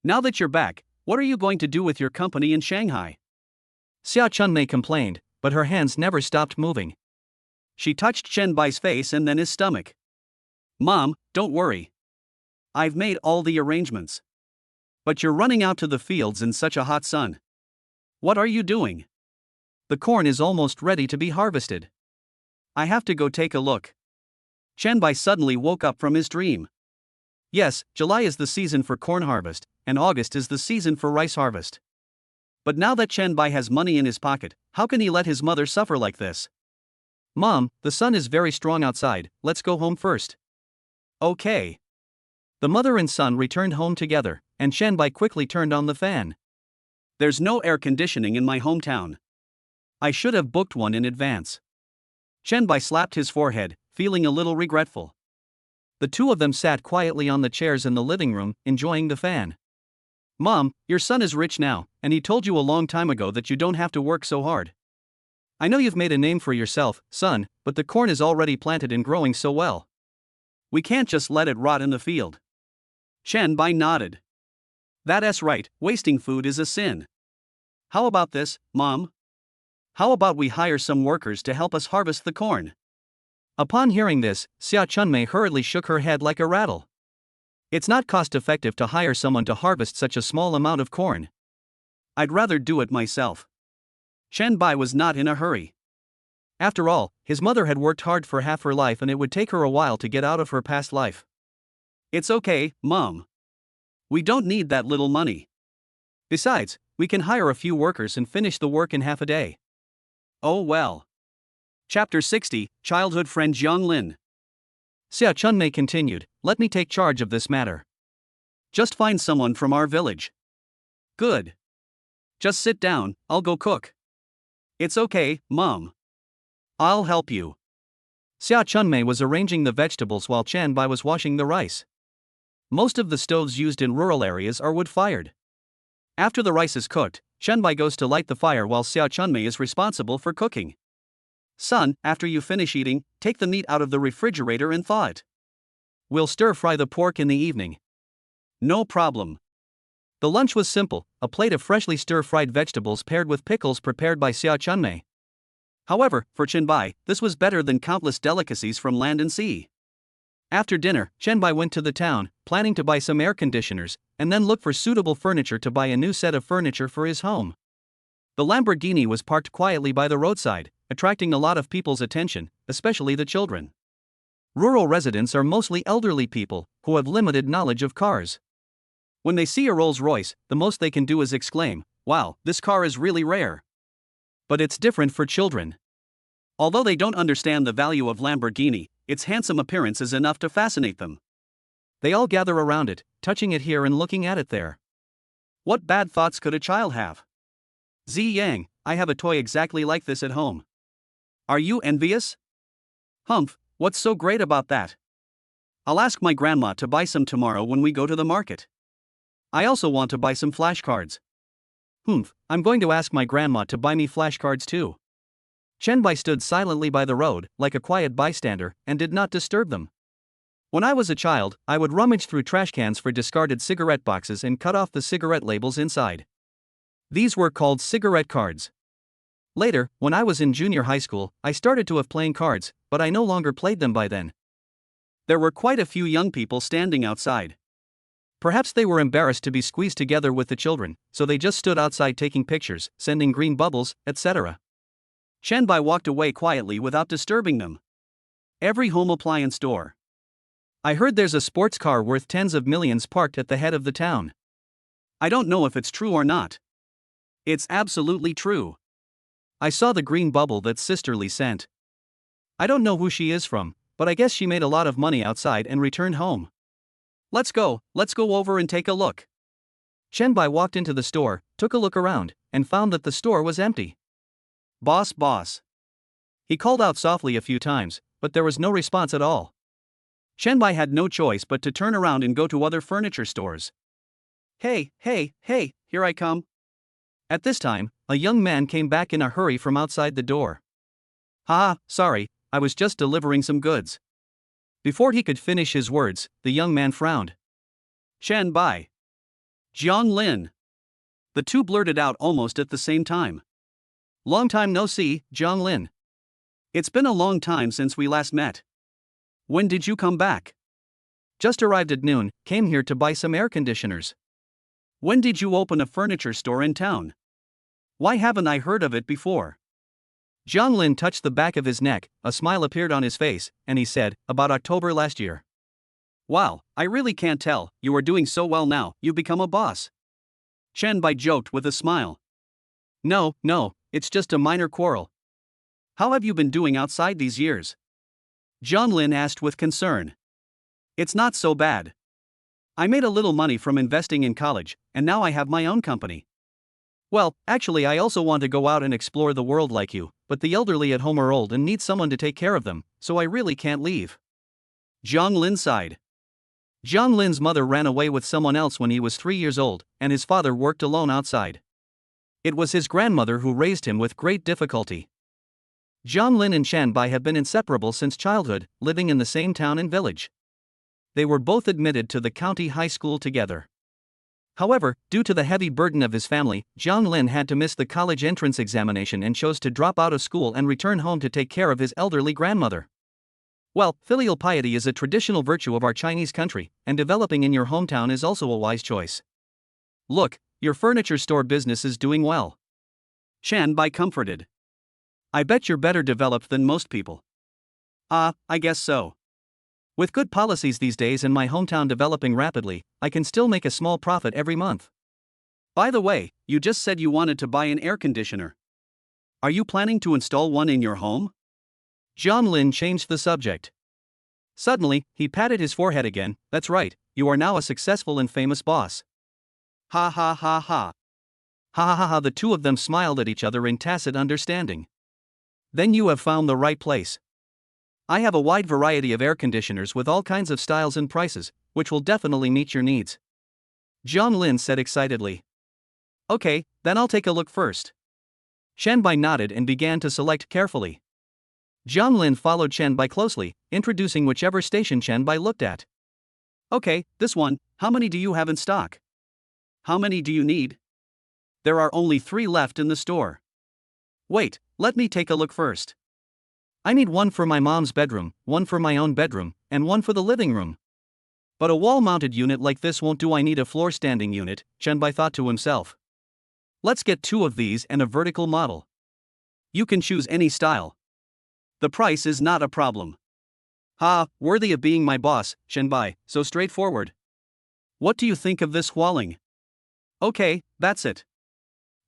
Now that you're back, what are you going to do with your company in Shanghai? Xiao Chunmei complained, but her hands never stopped moving. She touched Chen Bai's face and then his stomach. Mom, don't worry. I've made all the arrangements. But you're running out to the fields in such a hot sun. What are you doing? The corn is almost ready to be harvested. I have to go take a look. Chen Bai suddenly woke up from his dream. Yes, July is the season for corn harvest, and August is the season for rice harvest. But now that Chen Bai has money in his pocket, how can he let his mother suffer like this? Mom, the sun is very strong outside, let's go home first. Okay. The mother and son returned home together, and Chen Bai quickly turned on the fan. There's no air conditioning in my hometown. I should have booked one in advance. Chen Bai slapped his forehead, feeling a little regretful. The two of them sat quietly on the chairs in the living room, enjoying the fan. Mom, your son is rich now, and he told you a long time ago that you don't have to work so hard. I know you've made a name for yourself, son, but the corn is already planted and growing so well. We can't just let it rot in the field. Chen Bai nodded. That's right, wasting food is a sin. How about this, Mom? How about we hire some workers to help us harvest the corn? Upon hearing this, Xia Chunmei hurriedly shook her head like a rattle. It's not cost-effective to hire someone to harvest such a small amount of corn. I'd rather do it myself. Chen Bai was not in a hurry. After all, his mother had worked hard for half her life and it would take her a while to get out of her past life. It's okay, Mom. We don't need that little money. Besides, we can hire a few workers and finish the work in half a day. Oh well. Chapter 60, Childhood Friend Jiang Lin. Xia Chunmei continued, let me take charge of this matter. Just find someone from our village. Good. Just sit down, I'll go cook. It's okay, Mom. I'll help you. Xia Chunmei was arranging the vegetables while Chen Bai was washing the rice. Most of the stoves used in rural areas are wood-fired. After the rice is cooked, Chen Bai goes to light the fire while Xia Chunmei is responsible for cooking. Son, after you finish eating, take the meat out of the refrigerator and thaw it. We'll stir-fry the pork in the evening. No problem. The lunch was simple, a plate of freshly stir-fried vegetables paired with pickles prepared by Xia Chunmei. However, for Chen Bai, this was better than countless delicacies from land and sea. After dinner, Chen Bai went to the town, planning to buy some air conditioners, and then look for suitable furniture to buy a new set of furniture for his home. The Lamborghini was parked quietly by the roadside, attracting a lot of people's attention, especially the children. Rural residents are mostly elderly people, who have limited knowledge of cars. When they see a Rolls-Royce, the most they can do is exclaim, wow, this car is really rare. But it's different for children. Although they don't understand the value of Lamborghini, its handsome appearance is enough to fascinate them. They all gather around it, touching it here and looking at it there. What bad thoughts could a child have? Zi Yang, I have a toy exactly like this at home. Are you envious? Humph, what's so great about that? I'll ask my grandma to buy some tomorrow when we go to the market. I also want to buy some flashcards. Humph, I'm going to ask my grandma to buy me flashcards too. Chen Bai stood silently by the road, like a quiet bystander, and did not disturb them. When I was a child, I would rummage through trash cans for discarded cigarette boxes and cut off the cigarette labels inside. These were called cigarette cards. Later, when I was in junior high school, I started to have playing cards, but I no longer played them by then. There were quite a few young people standing outside. Perhaps they were embarrassed to be squeezed together with the children, so they just stood outside taking pictures, sending green bubbles, etc. Chen Bai walked away quietly without disturbing them. Every home appliance store. I heard there's a sports car worth tens of millions parked at the head of the town. I don't know if it's true or not. It's absolutely true. I saw the green bubble that Sister Lee sent. I don't know who she is from, but I guess she made a lot of money outside and returned home. Let's go over and take a look. Chen Bai walked into the store, took a look around, and found that the store was empty. Boss. He called out softly a few times, but there was no response at all. Chen Bai had no choice but to turn around and go to other furniture stores. Hey, here I come. At this time, a young man came back in a hurry from outside the door. Sorry, I was just delivering some goods. Before he could finish his words, the young man frowned. Chen Bai. Jiang Lin. The two blurted out almost at the same time. Long time no see, Jiang Lin. It's been a long time since we last met. When did you come back? Just arrived at noon, came here to buy some air conditioners. When did you open a furniture store in town? Why haven't I heard of it before? Jiang Lin touched the back of his neck, a smile appeared on his face, and he said, about October last year. Wow, I really can't tell, you are doing so well now, you've become a boss. Chen Bai joked with a smile. No, it's just a minor quarrel. How have you been doing outside these years? Jiang Lin asked with concern. It's not so bad. I made a little money from investing in college, and now I have my own company. Well, actually I also want to go out and explore the world like you, but the elderly at home are old and need someone to take care of them, so I really can't leave. Jiang Lin sighed. Jiang Lin's mother ran away with someone else when he was 3 years old, and his father worked alone outside. It was his grandmother who raised him with great difficulty. Jiang Lin and Chen Bai have been inseparable since childhood, living in the same town and village. They were both admitted to the county high school together. However, due to the heavy burden of his family, Jiang Lin had to miss the college entrance examination and chose to drop out of school and return home to take care of his elderly grandmother. Well, filial piety is a traditional virtue of our Chinese country, and developing in your hometown is also a wise choice. Look, your furniture store business is doing well. Chen Bai comforted. I bet you're better developed than most people. I guess so. With good policies these days and my hometown developing rapidly, I can still make a small profit every month. By the way, you just said you wanted to buy an air conditioner. Are you planning to install one in your home? Jiang Lin changed the subject. Suddenly, he patted his forehead again. That's right, you are now a successful and famous boss. Ha ha ha ha. Ha ha ha ha, the two of them smiled at each other in tacit understanding. Then you have found the right place. I have a wide variety of air conditioners with all kinds of styles and prices, which will definitely meet your needs. Jiang Lin said excitedly. Okay, then I'll take a look first. Chen Bai nodded and began to select carefully. Jiang Lin followed Chen Bai closely, introducing whichever station Chen Bai looked at. Okay, this one, how many do you have in stock? How many do you need? There are only 3 left in the store. Wait, let me take a look first. I need one for my mom's bedroom, one for my own bedroom, and one for the living room. But a wall-mounted unit like this won't do. I need a floor-standing unit, Chen Bai thought to himself. Let's get 2 of these and a vertical model. You can choose any style. The price is not a problem. Worthy of being my boss, Chen Bai, so straightforward. What do you think of this Hualing? Okay, that's it.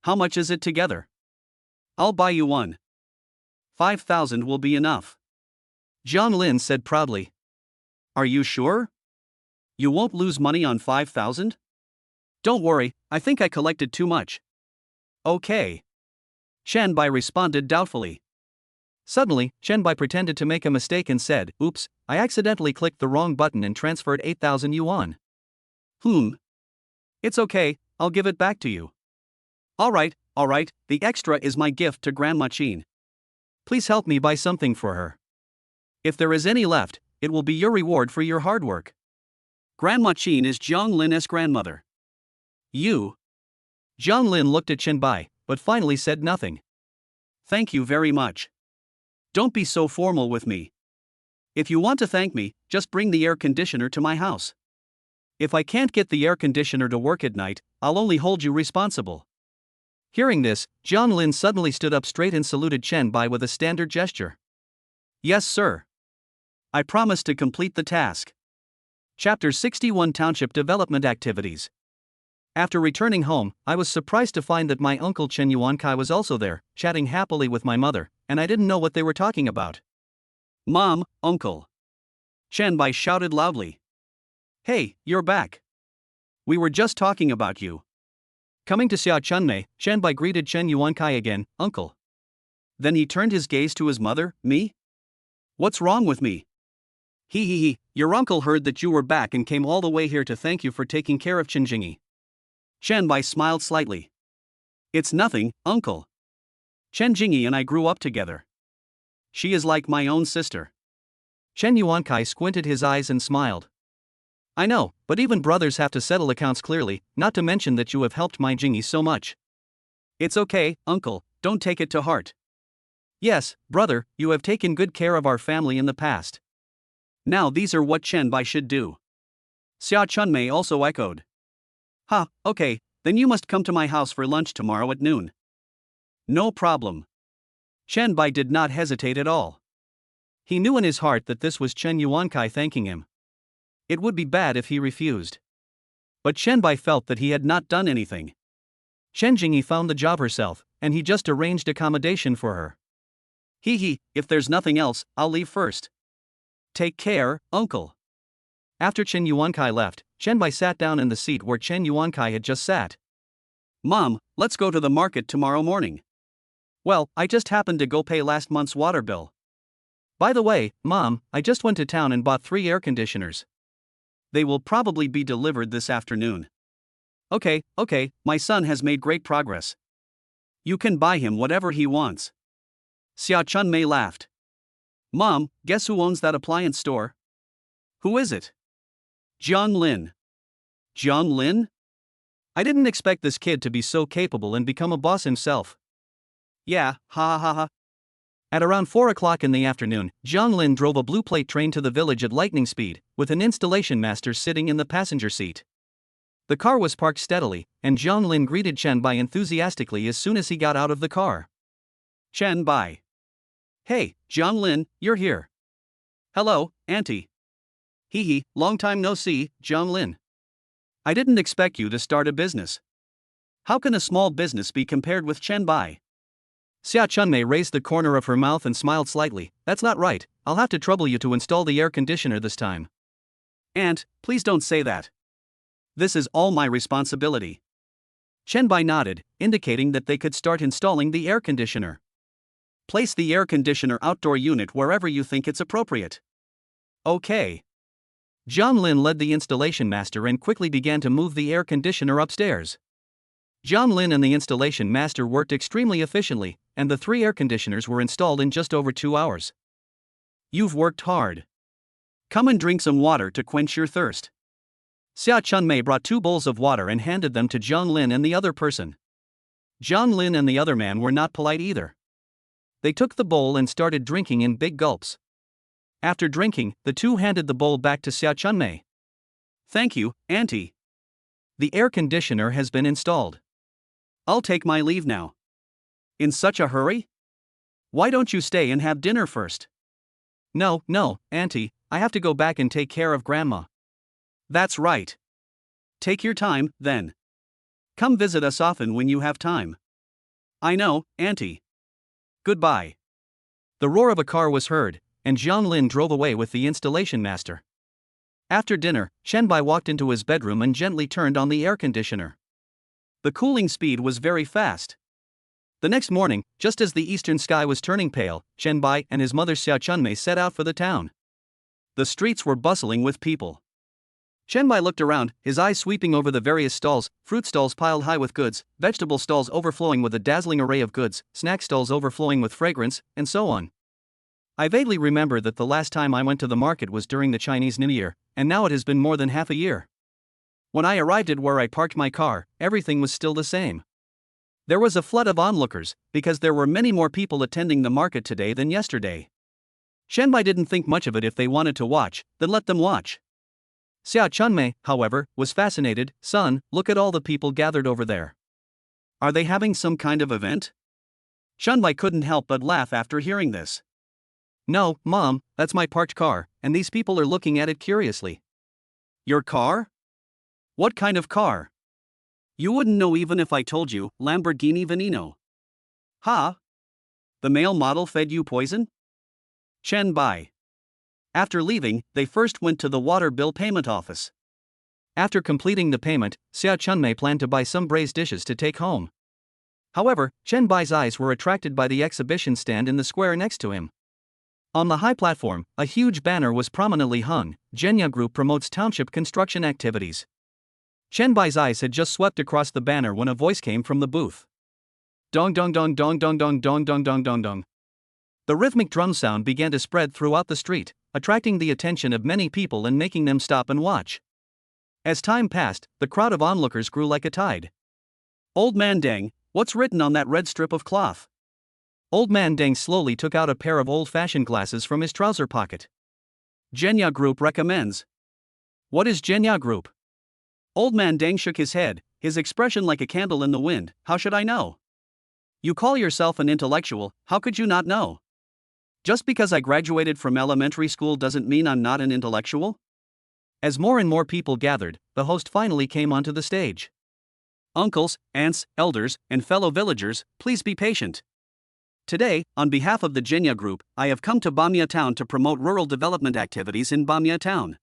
How much is it together? I'll buy you one. 5,000 will be enough. Jiang Lin said proudly. Are you sure? You won't lose money on 5,000? Don't worry, I think I collected too much. Okay. Chen Bai responded doubtfully. Suddenly, Chen Bai pretended to make a mistake and said, Oops, I accidentally clicked the wrong button and transferred 8,000 yuan. It's okay, I'll give it back to you. Alright, the extra is my gift to Grandma Qin. Please help me buy something for her. If there is any left, it will be your reward for your hard work. Grandma Qin is Jiang Lin's grandmother. You? Jiang Lin looked at Chen Bai, but finally said nothing. Thank you very much. Don't be so formal with me. If you want to thank me, just bring the air conditioner to my house. If I can't get the air conditioner to work at night, I'll only hold you responsible. Hearing this, Jiang Lin suddenly stood up straight and saluted Chen Bai with a standard gesture. Yes, sir. I promise to complete the task. Chapter 61 Township Development Activities. After returning home, I was surprised to find that my uncle Chen Yuankai was also there, chatting happily with my mother, and I didn't know what they were talking about. Mom, Uncle. Chen Bai shouted loudly. Hey, you're back. We were just talking about you. Coming to Xia Chunmei, Chen Bai greeted Chen Yuankai again, Uncle. Then he turned his gaze to his mother, me? What's wrong with me? He, your uncle heard that you were back and came all the way here to thank you for taking care of Chen Jingyi. Chen Bai smiled slightly. It's nothing, Uncle. Chen Jingyi and I grew up together. She is like my own sister. Chen Yuankai squinted his eyes and smiled. I know, but even brothers have to settle accounts clearly, not to mention that you have helped my Jingyi so much. It's okay, Uncle, don't take it to heart. Yes, brother, you have taken good care of our family in the past. Now these are what Chen Bai should do. Xia Chunmei also echoed. Ha, okay, then you must come to my house for lunch tomorrow at noon. No problem. Chen Bai did not hesitate at all. He knew in his heart that this was Chen Yuankai thanking him. It would be bad if he refused. But Chen Bai felt that he had not done anything. Chen Jingyi found the job herself, and he just arranged accommodation for her. Hee, if there's nothing else, I'll leave first. Take care, uncle. After Chen Yuankai left, Chen Bai sat down in the seat where Chen Yuankai had just sat. Mom, let's go to the market tomorrow morning. Well, I just happened to go pay last month's water bill. By the way, Mom, I just went to town and bought 3 air conditioners. They will probably be delivered this afternoon. Okay, my son has made great progress. You can buy him whatever he wants. Xia Chunmei laughed. Mom, guess who owns that appliance store? Who is it? Jiang Lin. Jiang Lin? I didn't expect this kid to be so capable and become a boss himself. Yeah, ha. At around 4 o'clock in the afternoon, Jiang Lin drove a blue plate train to the village at lightning speed, with an installation master sitting in the passenger seat. The car was parked steadily, and Jiang Lin greeted Chen Bai enthusiastically as soon as he got out of the car. Chen Bai. Hey, Jiang Lin, you're here. Hello, Auntie. Hee, long time no see, Jiang Lin. I didn't expect you to start a business. How can a small business be compared with Chen Bai? Xia Chunmei raised the corner of her mouth and smiled slightly. That's not right, I'll have to trouble you to install the air conditioner this time. Aunt, please don't say that. This is all my responsibility. Chen Bai nodded, indicating that they could start installing the air conditioner. Place the air conditioner outdoor unit wherever you think it's appropriate. Okay. Jiang Lin led the installation master and quickly began to move the air conditioner upstairs. Jiang Lin and the installation master worked extremely efficiently, and the 3 air conditioners were installed in just over 2 hours. You've worked hard. Come and drink some water to quench your thirst. Xia Chunmei brought 2 bowls of water and handed them to Jiang Lin and the other person. Jiang Lin and the other man were not polite either. They took the bowl and started drinking in big gulps. After drinking, the 2 handed the bowl back to Xia Chunmei. Thank you, Auntie. The air conditioner has been installed. I'll take my leave now. In such a hurry? Why don't you stay and have dinner first? No, Auntie, I have to go back and take care of Grandma. That's right. Take your time, then. Come visit us often when you have time. I know, Auntie. Goodbye. The roar of a car was heard, and Jiang Lin drove away with the installation master. After dinner, Chen Bai walked into his bedroom and gently turned on the air conditioner. The cooling speed was very fast. The next morning, just as the eastern sky was turning pale, Chen Bai and his mother Xia Chunmei set out for the town. The streets were bustling with people. Chen Bai looked around, his eyes sweeping over the various stalls, fruit stalls piled high with goods, vegetable stalls overflowing with a dazzling array of goods, snack stalls overflowing with fragrance, and so on. I vaguely remember that the last time I went to the market was during the Chinese New Year, and now it has been more than half a year. When I arrived at where I parked my car, everything was still the same. There was a flood of onlookers, because there were many more people attending the market today than yesterday. Chen Bai didn't think much of it. If they wanted to watch, then let them watch. Xia Chunmei, however, was fascinated. Son, look at all the people gathered over there. Are they having some kind of event? Chen Bai couldn't help but laugh after hearing this. No, Mom, that's my parked car, and these people are looking at it curiously. Your car? What kind of car? You wouldn't know even if I told you, Lamborghini Veneno. Ha? The male model fed you poison? Chen Bai. After leaving, they first went to the water bill payment office. After completing the payment, Xia Chunmei planned to buy some braised dishes to take home. However, Chen Bai's eyes were attracted by the exhibition stand in the square next to him. On the high platform, a huge banner was prominently hung. Zhenya Group promotes township construction activities. Chen Bai's eyes had just swept across the banner when a voice came from the booth. Dong dong dong dong dong dong dong dong dong dong dong. The rhythmic drum sound began to spread throughout the street, attracting the attention of many people and making them stop and watch. As time passed, the crowd of onlookers grew like a tide. Old man Deng, what's written on that red strip of cloth? Old man Deng slowly took out a pair of old-fashioned glasses from his trouser pocket. Genya Group recommends. What is Genya Group? Old man Deng shook his head, his expression like a candle in the wind. How should I know? You call yourself an intellectual, how could you not know? Just because I graduated from elementary school doesn't mean I'm not an intellectual? As more and more people gathered, the host finally came onto the stage. Uncles, aunts, elders, and fellow villagers, please be patient. Today, on behalf of the Genya Group, I have come to Bamya Town to promote rural development activities in Bamya Town.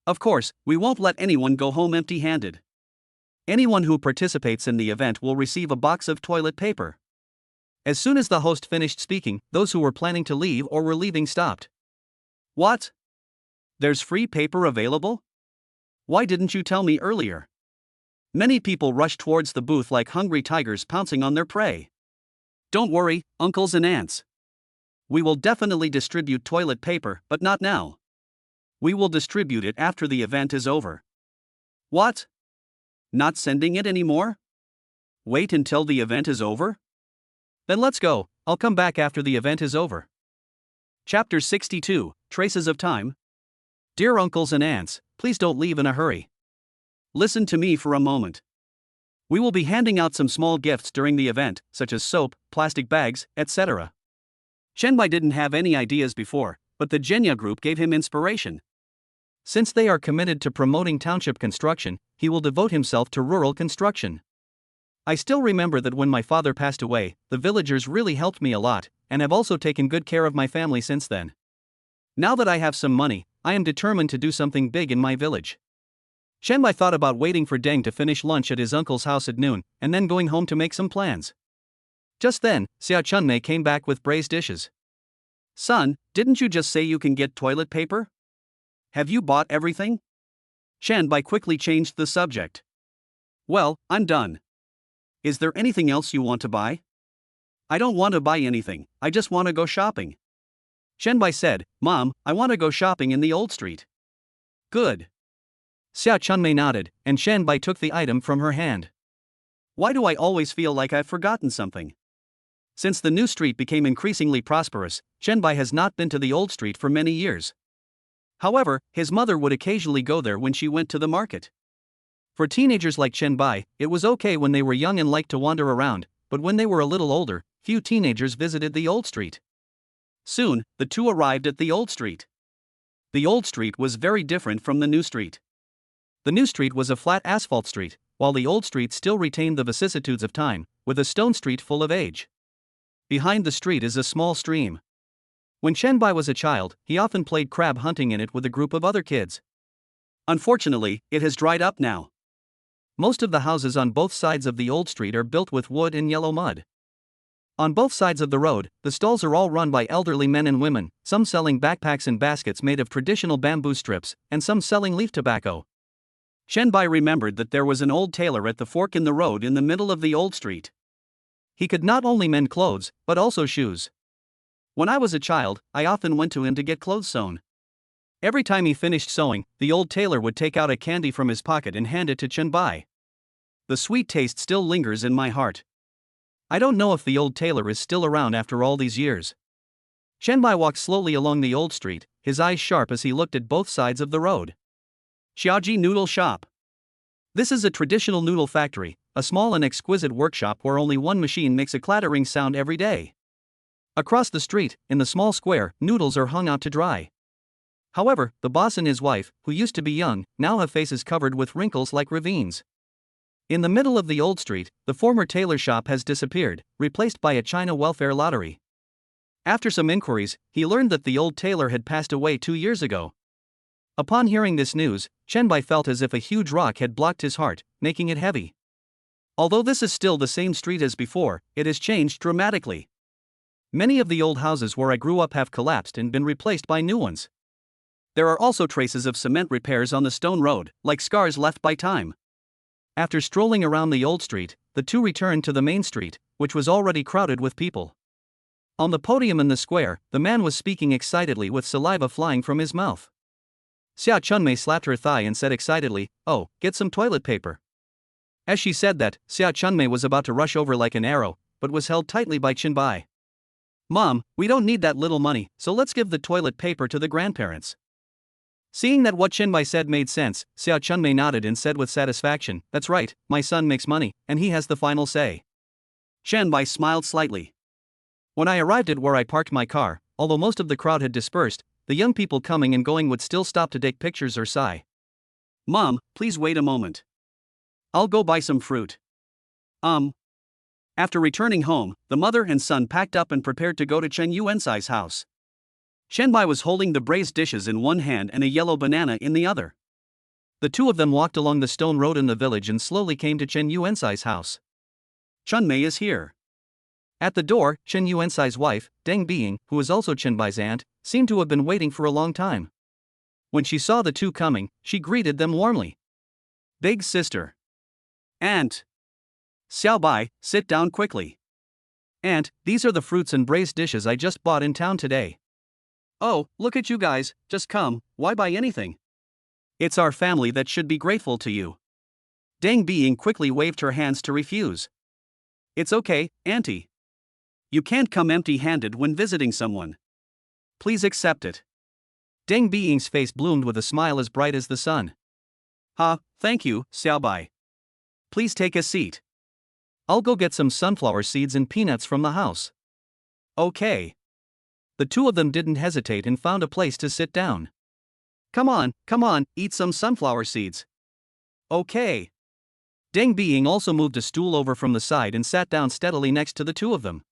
Of course, we won't let anyone go home empty-handed. Anyone who participates in the event will receive a box of toilet paper. As soon as the host finished speaking, those who were planning to leave or were leaving stopped. What? There's free paper available? Why didn't you tell me earlier? Many people rushed towards the booth like hungry tigers pouncing on their prey. Don't worry, uncles and aunts. We will definitely distribute toilet paper, but not now. We will distribute it after the event is over. What? Not sending it anymore? Wait until the event is over? Then let's go, I'll come back after the event is over. Chapter 62, Traces of Time. Dear uncles and aunts, please don't leave in a hurry. Listen to me for a moment. We will be handing out some small gifts during the event, such as soap, plastic bags, etc. Shenbai didn't have any ideas before, but the Genya Group gave him inspiration. Since they are committed to promoting township construction, he will devote himself to rural construction. I still remember that when my father passed away, the villagers really helped me a lot, and have also taken good care of my family since then. Now that I have some money, I am determined to do something big in my village. Shenbai thought about waiting for Deng to finish lunch at his uncle's house at noon, and then going home to make some plans. Just then, Xia Chunmei came back with braised dishes. Son, didn't you just say you can get toilet paper? Have you bought everything? Shenbai quickly changed the subject. Well, I'm done. Is there anything else you want to buy? I don't want to buy anything, I just want to go shopping. Shenbai said, Mom, I want to go shopping in the old street. Good. Xia Chunmei nodded, and Shenbai took the item from her hand. Why do I always feel like I've forgotten something? Since the new street became increasingly prosperous, Shenbai has not been to the old street for many years. However, his mother would occasionally go there when she went to the market. For teenagers like Shenbai, it was okay when they were young and liked to wander around, but when they were a little older, few teenagers visited the old street. Soon, the two arrived at the old street. The old street was very different from the new street. The new street was a flat asphalt street, while the old street still retained the vicissitudes of time, with a stone street full of age. Behind the street is a small stream. When Shenbai was a child, he often played crab hunting in it with a group of other kids. Unfortunately, it has dried up now. Most of the houses on both sides of the old street are built with wood and yellow mud. On both sides of the road, the stalls are all run by elderly men and women, some selling backpacks and baskets made of traditional bamboo strips, and some selling leaf tobacco. Shenbai remembered that there was an old tailor at the fork in the road in the middle of the old street. He could not only mend clothes, but also shoes. When I was a child, I often went to him to get clothes sewn. Every time he finished sewing, the old tailor would take out a candy from his pocket and hand it to Shenbai. The sweet taste still lingers in my heart. I don't know if the old tailor is still around after all these years. Shenbai walked slowly along the old street, his eyes sharp as he looked at both sides of the road. Xiaoji Noodle Shop. This is a traditional noodle factory, a small and exquisite workshop where only one machine makes a clattering sound every day. Across the street, in the small square, noodles are hung out to dry. However, the boss and his wife, who used to be young, now have faces covered with wrinkles like ravines. In the middle of the old street, the former tailor shop has disappeared, replaced by a China welfare lottery. After some inquiries, he learned that the old tailor had passed away 2 years ago. Upon hearing this news, Shenbai felt as if a huge rock had blocked his heart, making it heavy. Although this is still the same street as before, it has changed dramatically. Many of the old houses where I grew up have collapsed and been replaced by new ones. There are also traces of cement repairs on the stone road, like scars left by time. After strolling around the old street, the two returned to the main street, which was already crowded with people. On the podium in the square, the man was speaking excitedly with saliva flying from his mouth. Xia Chunmei slapped her thigh and said excitedly, "Oh, get some toilet paper." As she said that, Xia Chunmei was about to rush over like an arrow, but was held tightly by Shenbai. Mom, we don't need that little money, so let's give the toilet paper to the grandparents. Seeing that what Chenbai said made sense, Xiao Chunmei nodded and said with satisfaction, "That's right, my son makes money, and he has the final say." Chenbai smiled slightly. When I arrived at where I parked my car, although most of the crowd had dispersed, the young people coming and going would still stop to take pictures or sigh. "Mom, please wait a moment. I'll go buy some fruit." After returning home, the mother and son packed up and prepared to go to Chen Yuansai's house. Chenbai was holding the braised dishes in one hand and a yellow banana in the other. The two of them walked along the stone road in the village and slowly came to Chen Yuansai's house. Chunmei is here. At the door, Chen Yuansai's wife, Deng Biying, who was also Chenbai's aunt, seemed to have been waiting for a long time. When she saw the two coming, she greeted them warmly. "Big sister. Aunt. Xiaobai, sit down quickly. Aunt, these are the fruits and braised dishes I just bought in town today." "Oh, look at you guys, just come, why buy anything? It's our family that should be grateful to you." Deng Biying quickly waved her hands to refuse. "It's okay, Auntie. You can't come empty-handed when visiting someone. Please accept it." Deng Biying's face bloomed with a smile as bright as the sun. Thank you, Xiaobai. Please take a seat. I'll go get some sunflower seeds and peanuts from the house." "Okay." The two of them didn't hesitate and found a place to sit down. Come on, eat some sunflower seeds." "Okay." Deng Biying also moved a stool over from the side and sat down steadily next to the two of them.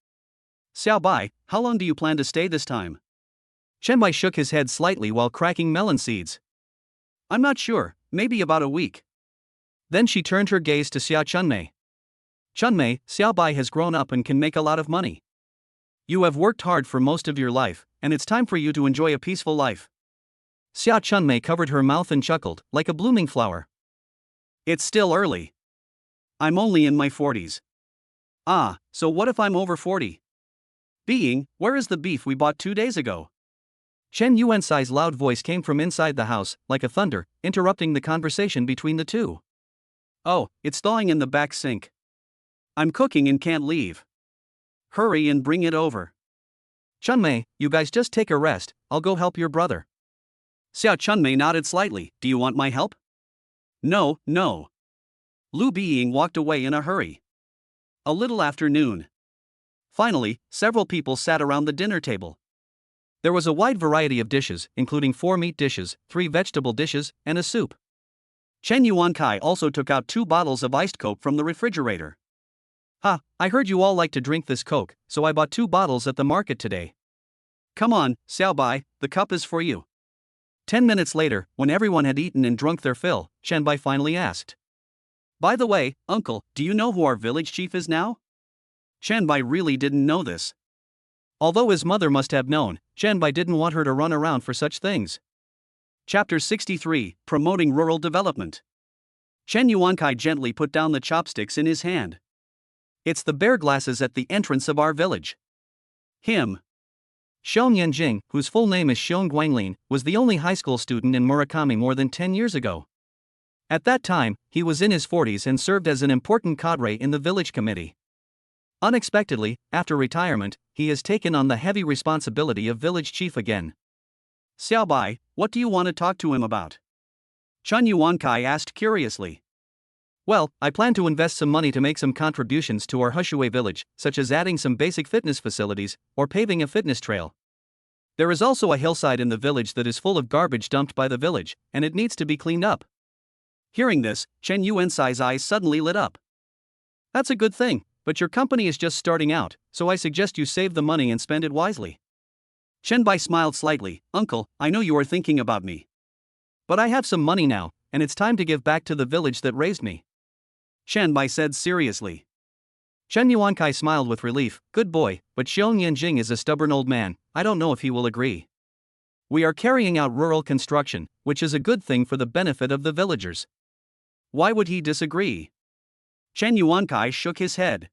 "Xiaobai, how long do you plan to stay this time?" Chenbai shook his head slightly while cracking melon seeds. "I'm not sure, maybe about a week." Then she turned her gaze to Xiao Chunmei. "Chunmei, Xiaobai has grown up and can make a lot of money. You have worked hard for most of your life, and it's time for you to enjoy a peaceful life." Xiao Chunmei covered her mouth and chuckled, like a blooming flower. "It's still early. I'm only in my 40s. So what if I'm over 40? Biying, where is the beef we bought 2 days ago?" Chen Yuansai's loud voice came from inside the house, like a thunder, interrupting the conversation between the two. "Oh, it's thawing in the back sink. I'm cooking and can't leave. Hurry and bring it over." "Chunmei, you guys just take a rest, I'll go help your brother." Xiao Chunmei nodded slightly. "Do you want my help?" No. Lu Biying walked away in a hurry. A little after noon. Finally, several people sat around the dinner table. There was a wide variety of dishes, including 4 meat dishes, 3 vegetable dishes, and a soup. Chen Yuankai also took out 2 bottles of iced Coke from the refrigerator. I heard you all like to drink this Coke, so I bought 2 bottles at the market today." "Come on, Xiaobai, the cup is for you." 10 minutes later, when everyone had eaten and drunk their fill, Chenbai finally asked, "By the way, uncle, do you know who our village chief is now?" Chenbai really didn't know this. Although his mother must have known, Chenbai didn't want her to run around for such things. Chapter 63, Promoting Rural Development. Chen Yuankai gently put down the chopsticks in his hand. "It's the bear glasses at the entrance of our village." Him. Xiong Yanjing, whose full name is Xiong Guanglin, was the only high school student in Murakami more than 10 years ago. At that time, he was in his 40s and served as an important cadre in the village committee. Unexpectedly, after retirement, he has taken on the heavy responsibility of village chief again. "Xiaobai, what do you want to talk to him about?" Chen Yuankai asked curiously. "Well, I plan to invest some money to make some contributions to our Hushui village, such as adding some basic fitness facilities, or paving a fitness trail. There is also a hillside in the village that is full of garbage dumped by the village, and it needs to be cleaned up." Hearing this, Chen Yuansai's eyes suddenly lit up. "That's a good thing, but your company is just starting out, so I suggest you save the money and spend it wisely." Chenbai smiled slightly. "Uncle, I know you are thinking about me. But I have some money now, and it's time to give back to the village that raised me," Chenbai said seriously. Chen Yuankai smiled with relief. "Good boy, but Xiong Yanjing is a stubborn old man, I don't know if he will agree. We are carrying out rural construction, which is a good thing for the benefit of the villagers." "Why would he disagree?" Chen Yuankai shook his head.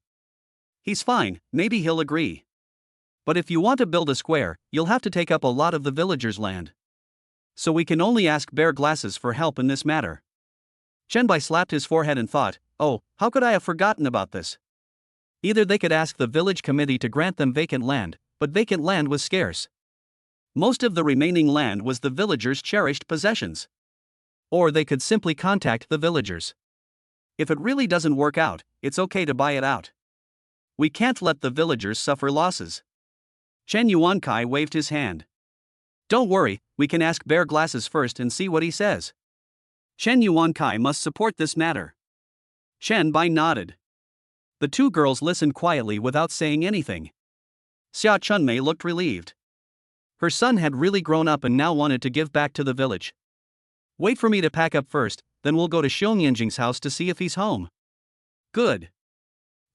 "He's fine, maybe he'll agree. But if you want to build a square, you'll have to take up a lot of the villagers' land. So we can only ask Bear Glasses for help in this matter." Chenbai slapped his forehead and thought, "Oh, how could I have forgotten about this?" Either they could ask the village committee to grant them vacant land, but vacant land was scarce. Most of the remaining land was the villagers' cherished possessions. Or they could simply contact the villagers. If it really doesn't work out, it's okay to buy it out. We can't let the villagers suffer losses. Chen Yuankai waved his hand. Don't worry, we can ask Bear Glasses first and see what he says. Chen Yuankai must support this matter. Chen Bai nodded. The two girls listened quietly without saying anything. Xia Chunmei looked relieved. Her son had really grown up and now wanted to give back to the village. Wait for me to pack up first, then we'll go to Xiong Yanjing's house to see if he's home. Good.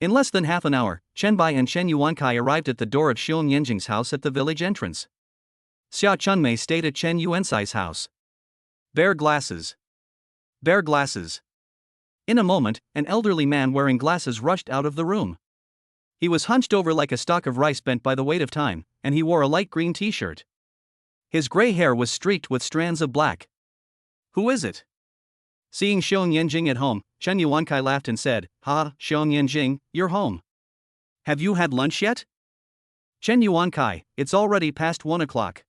In less than half an hour, Chen Bai and Chen Yuankai arrived at the door of Xiong Yanjing's house at the village entrance. Xia Chunmei stayed at Chen Yuansai's house. Bear Glasses. Bear Glasses. In a moment, an elderly man wearing glasses rushed out of the room. He was hunched over like a stalk of rice bent by the weight of time, and he wore a light green t-shirt. His gray hair was streaked with strands of black. Who is it? Seeing Xiong Yanjing at home, Chen Yuankai laughed and said, "Ha, Xiong Yanjing, you're home. Have you had lunch yet?" Chen Yuankai, it's already past 1 o'clock.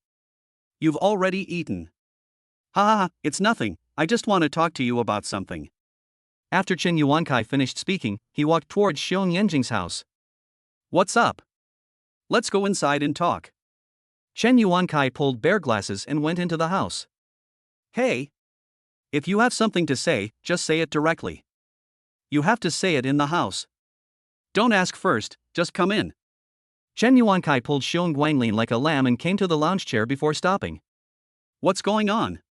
You've already eaten. Ha ha ha, it's nothing, I just want to talk to you about something. After Chen Yuankai finished speaking, he walked towards Xiong Yanjing's house. What's up? Let's go inside and talk. Chen Yuankai pulled Bear Glasses and went into the house. Hey! If you have something to say, just say it directly. You have to say it in the house. Don't ask first, just come in. Chen Yuankai pulled Xiong Guanglin like a lamb and came to the lounge chair before stopping. What's going on?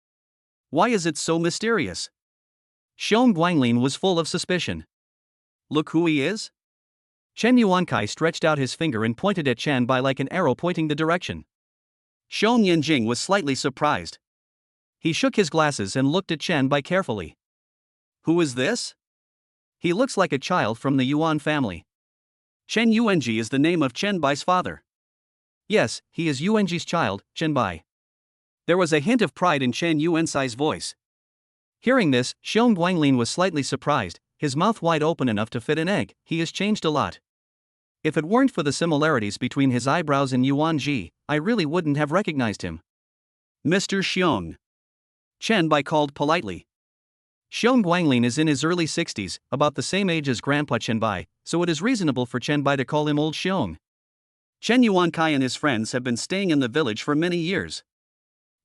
Why is it so mysterious? Xiong Guanglin was full of suspicion. Look who he is? Chen Yuankai stretched out his finger and pointed at Chen Bai like an arrow pointing the direction. Xiong Yanjing was slightly surprised. He shook his glasses and looked at Chen Bai carefully. Who is this? He looks like a child from the Yuan family. Chen Yuanji is the name of Chen Bai's father. Yes, he is Yuanji's child, Chen Bai. There was a hint of pride in Chen Yuansai's voice. Hearing this, Xiong Guanglin was slightly surprised, his mouth wide open enough to fit an egg. He has changed a lot. If it weren't for the similarities between his eyebrows and Yuanji, I really wouldn't have recognized him. Mr. Xiong. Chen Bai called politely. Xiong Guanglin is in his early 60s, about the same age as Grandpa Chen Bai, so it is reasonable for Chen Bai to call him Old Xiong. Chen Yuankai and his friends have been staying in the village for many years.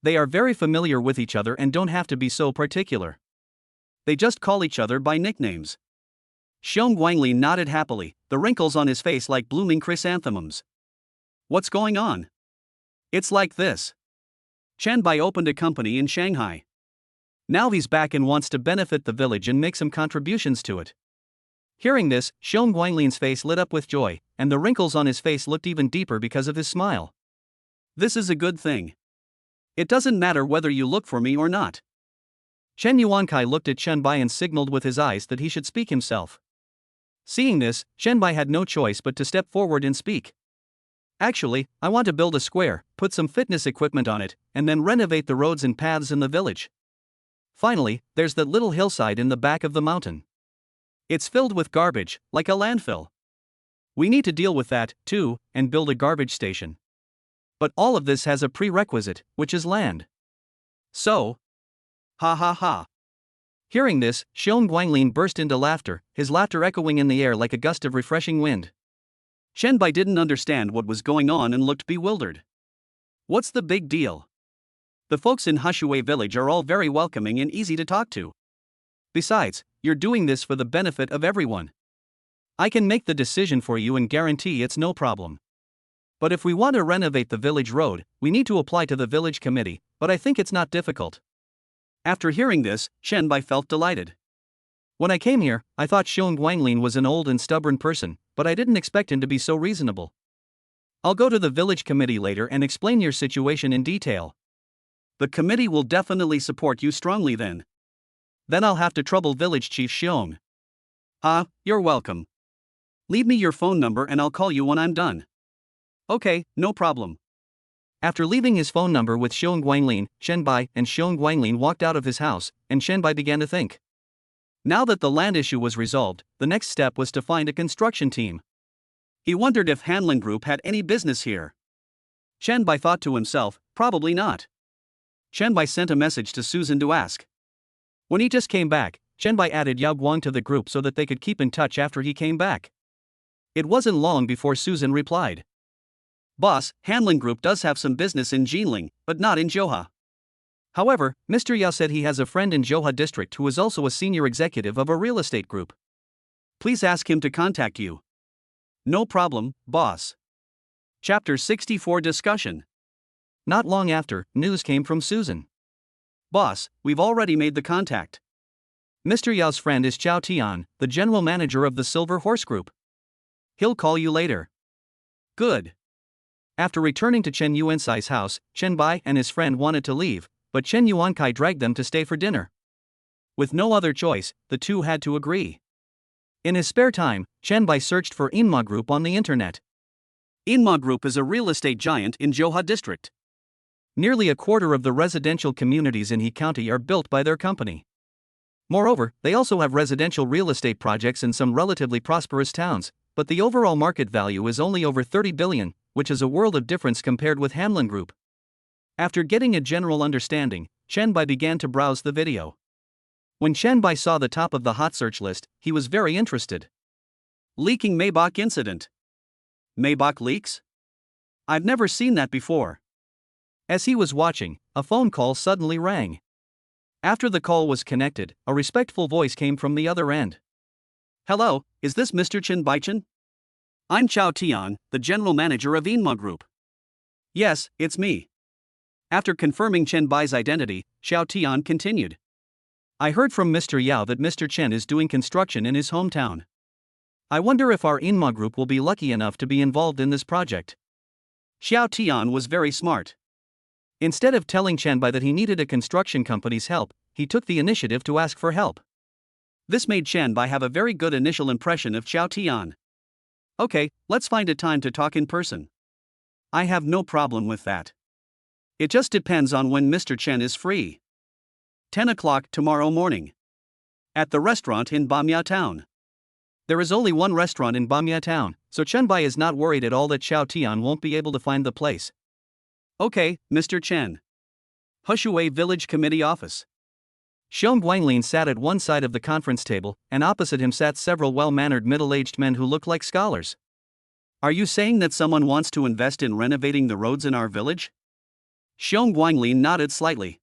They are very familiar with each other and don't have to be so particular. They just call each other by nicknames. Xiong Guanglin nodded happily, the wrinkles on his face like blooming chrysanthemums. What's going on? It's like this. Chen Bai opened a company in Shanghai. Now he's back and wants to benefit the village and make some contributions to it. Hearing this, Xiong Guanglin's face lit up with joy, and the wrinkles on his face looked even deeper because of his smile. This is a good thing. It doesn't matter whether you look for me or not. Chen Yuankai looked at Chen Bai and signaled with his eyes that he should speak himself. Seeing this, Chen Bai had no choice but to step forward and speak. Actually, I want to build a square, put some fitness equipment on it, and then renovate the roads and paths in the village. Finally, there's that little hillside in the back of the mountain. It's filled with garbage, like a landfill. We need to deal with that, too, and build a garbage station. But all of this has a prerequisite, which is land. So, ha ha ha. Hearing this, Xiong Guanglin burst into laughter, his laughter echoing in the air like a gust of refreshing wind. Chen Bai didn't understand what was going on and looked bewildered. What's the big deal? The folks in Hushui village are all very welcoming and easy to talk to. Besides, you're doing this for the benefit of everyone. I can make the decision for you and guarantee it's no problem. But if we want to renovate the village road, we need to apply to the village committee, but I think it's not difficult. After hearing this, Chen Bai felt delighted. When I came here, I thought Xiong Guanglin was an old and stubborn person, but I didn't expect him to be so reasonable. I'll go to the village committee later and explain your situation in detail. The committee will definitely support you strongly then. Then I'll have to trouble village chief Xiong. You're welcome. Leave me your phone number and I'll call you when I'm done. Okay, no problem. After leaving his phone number with Xiong Guanglin, Chen Bai and Xiong Guanglin walked out of his house, and Chen Bai began to think. Now that the land issue was resolved, the next step was to find a construction team. He wondered if Hanlin Group had any business here. Chen Bai thought to himself, probably not. Chen Bai sent a message to Susan to ask. When he just came back, Chen Bai added Yao Guang to the group so that they could keep in touch after he came back. It wasn't long before Susan replied. Boss, Hanlin Group does have some business in Jinling, but not in Johua. However, Mr. Yao said he has a friend in Johua district who is also a senior executive of a real estate group. Please ask him to contact you. No problem, boss. Chapter 64 Discussion. Not long after, news came from Susan. Boss, we've already made the contact. Mr. Yao's friend is Chao Tian, the general manager of the Silver Horse Group. He'll call you later. Good. After returning to Chen Yuansai's house, Chen Bai and his friend wanted to leave, but Chen Yuankai dragged them to stay for dinner. With no other choice, the two had to agree. In his spare time, Chen Bai searched for Inma Group on the internet. Inma Group is a real estate giant in Johua district. Nearly a quarter of the residential communities in He County are built by their company. Moreover, they also have residential real estate projects in some relatively prosperous towns, but the overall market value is only over 30 billion, which is a world of difference compared with Hanlin Group. After getting a general understanding, Chen Bai began to browse the video. When Chen Bai saw the top of the hot search list, he was very interested. Leaking Maybach incident. Maybach leaks? I've never seen that before. As he was watching, a phone call suddenly rang. After the call was connected, a respectful voice came from the other end. Hello, is this Mr. Chen Baichen? I'm Chao Tian, the general manager of Inma Group. Yes, it's me. After confirming Chen Bai's identity, Chao Tian continued. I heard from Mr. Yao that Mr. Chen is doing construction in his hometown. I wonder if our Inma Group will be lucky enough to be involved in this project. Xiao Tian was very smart. Instead of telling Chen Bai that he needed a construction company's help, he took the initiative to ask for help. This made Chen Bai have a very good initial impression of Xiao Tian. Okay, let's find a time to talk in person. I have no problem with that. It just depends on when Mr. Chen is free. 10 o'clock tomorrow morning. At the restaurant in Bamia Town. There is only one restaurant in Bamia Town, so Chen Bai is not worried at all that Xiao Tian won't be able to find the place. Okay, Mr. Chen. Hushui Village Committee Office. Xiong Guanglin sat at one side of the conference table, and opposite him sat several well-mannered middle-aged men who looked like scholars. Are you saying that someone wants to invest in renovating the roads in our village? Xiong Guanglin nodded slightly.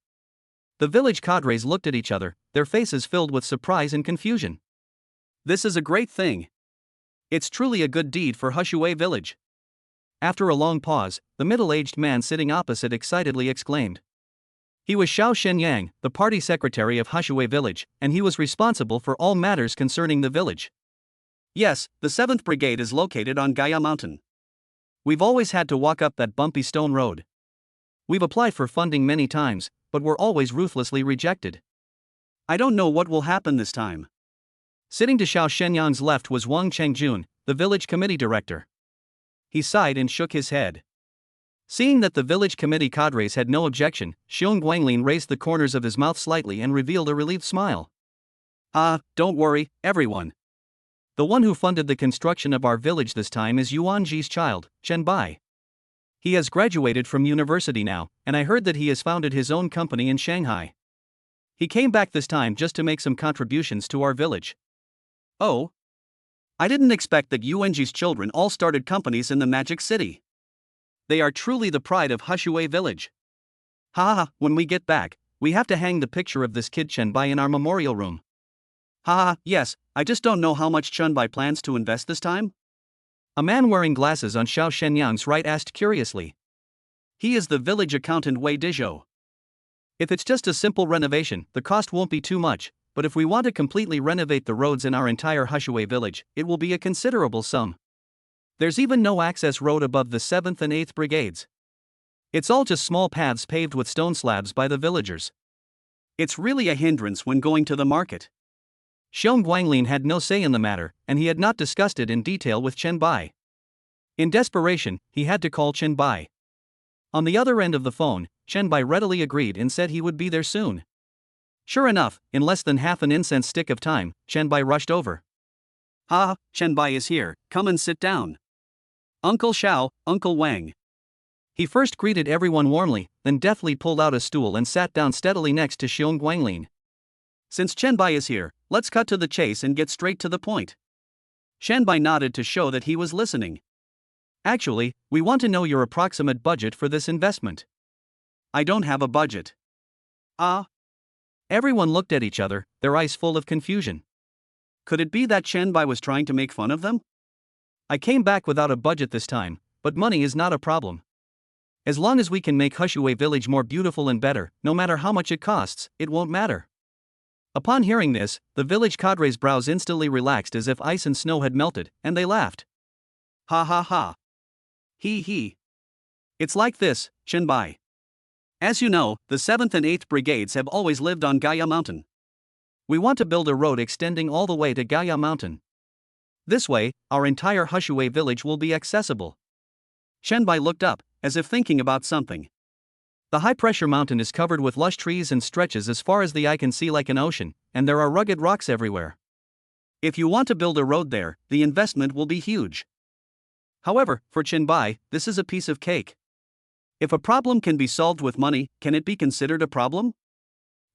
The village cadres looked at each other, their faces filled with surprise and confusion. This is a great thing. It's truly a good deed for Hushui Village. After a long pause, the middle-aged man sitting opposite excitedly exclaimed. He was Xiao Shenyang, the party secretary of Hushui Village, and he was responsible for all matters concerning the village. Yes, the 7th Brigade is located on Gaia Mountain. We've always had to walk up that bumpy stone road. We've applied for funding many times, but we're always ruthlessly rejected. I don't know what will happen this time. Sitting to Xiao Shenyang's left was Wang Chengjun, the village committee director. He sighed and shook his head. Seeing that the village committee cadres had no objection, Xiong Guanglin raised the corners of his mouth slightly and revealed a relieved smile. Don't worry, everyone. The one who funded the construction of our village this time is Yuan Ji's child, Chen Bai. He has graduated from university now, and I heard that he has founded his own company in Shanghai. He came back this time just to make some contributions to our village. Oh? I didn't expect that Yuan Ji's children all started companies in the Magic City. They are truly the pride of Hushui Village. When we get back, we have to hang the picture of this kid Chen Bai in our memorial room. Yes, I just don't know how much Chen Bai plans to invest this time. A man wearing glasses on Xiao Shenyang's right asked curiously. He is the village accountant Wei Dizhou. If it's just a simple renovation, the cost won't be too much, but if we want to completely renovate the roads in our entire Hushui village, it will be a considerable sum. There's even no access road above the 7th and 8th brigades. It's all just small paths paved with stone slabs by the villagers. It's really a hindrance when going to the market. Xiong Guanglin had no say in the matter, and he had not discussed it in detail with Chen Bai. In desperation, he had to call Chen Bai. On the other end of the phone, Chen Bai readily agreed and said he would be there soon. Sure enough, in less than half an incense stick of time, Chen Bai rushed over. Chen Bai is here, come and sit down. Uncle Xiao, Uncle Wang. He first greeted everyone warmly, then deftly pulled out a stool and sat down steadily next to Xiong Guanglin. Since Chen Bai is here, let's cut to the chase and get straight to the point. Chen Bai nodded to show that he was listening. Actually, we want to know your approximate budget for this investment. I don't have a budget. Ah. Everyone looked at each other, their eyes full of confusion. Could it be that Chen Bai was trying to make fun of them? I came back without a budget this time, but money is not a problem. As long as we can make Hushui village more beautiful and better, no matter how much it costs, it won't matter. Upon hearing this, the village cadre's brows instantly relaxed as if ice and snow had melted, and they laughed. Ha ha ha. He. It's like this, Chen Bai. As you know, the 7th and 8th Brigades have always lived on Gaya Mountain. We want to build a road extending all the way to Gaya Mountain. This way, our entire Hushui village will be accessible. Chen Bai looked up, as if thinking about something. The high-pressure mountain is covered with lush trees and stretches as far as the eye can see like an ocean, and there are rugged rocks everywhere. If you want to build a road there, the investment will be huge. However, for Chen Bai, this is a piece of cake. If a problem can be solved with money, can it be considered a problem?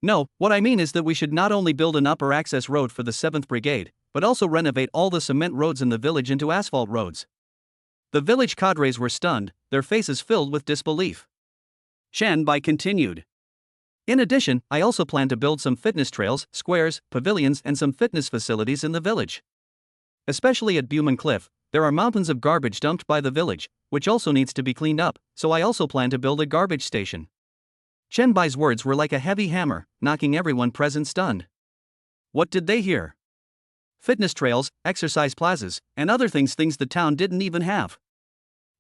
No, what I mean is that we should not only build an upper access road for the 7th Brigade, but also renovate all the cement roads in the village into asphalt roads. The village cadres were stunned, their faces filled with disbelief. Chen Bai continued. In addition, I also plan to build some fitness trails, squares, pavilions and some fitness facilities in the village. Especially at Buman Cliff, there are mountains of garbage dumped by the village, which also needs to be cleaned up, so I also plan to build a garbage station. Chen Bai's words were like a heavy hammer, knocking everyone present stunned. What did they hear? Fitness trails, exercise plazas, and other things the town didn't even have.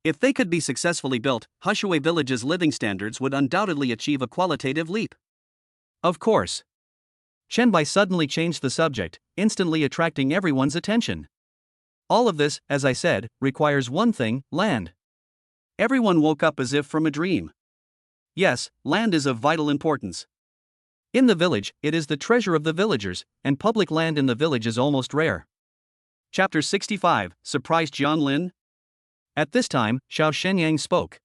If they could be successfully built, Hushui village's living standards would undoubtedly achieve a qualitative leap. Of course. Chen Bai suddenly changed the subject, instantly attracting everyone's attention. All of this, as I said, requires one thing: land. Everyone woke up as if from a dream. Yes, land is of vital importance. In the village, it is the treasure of the villagers, and public land in the village is almost rare. Chapter 65, Surprised Jian Lin? At this time, Xiao Shenyang spoke.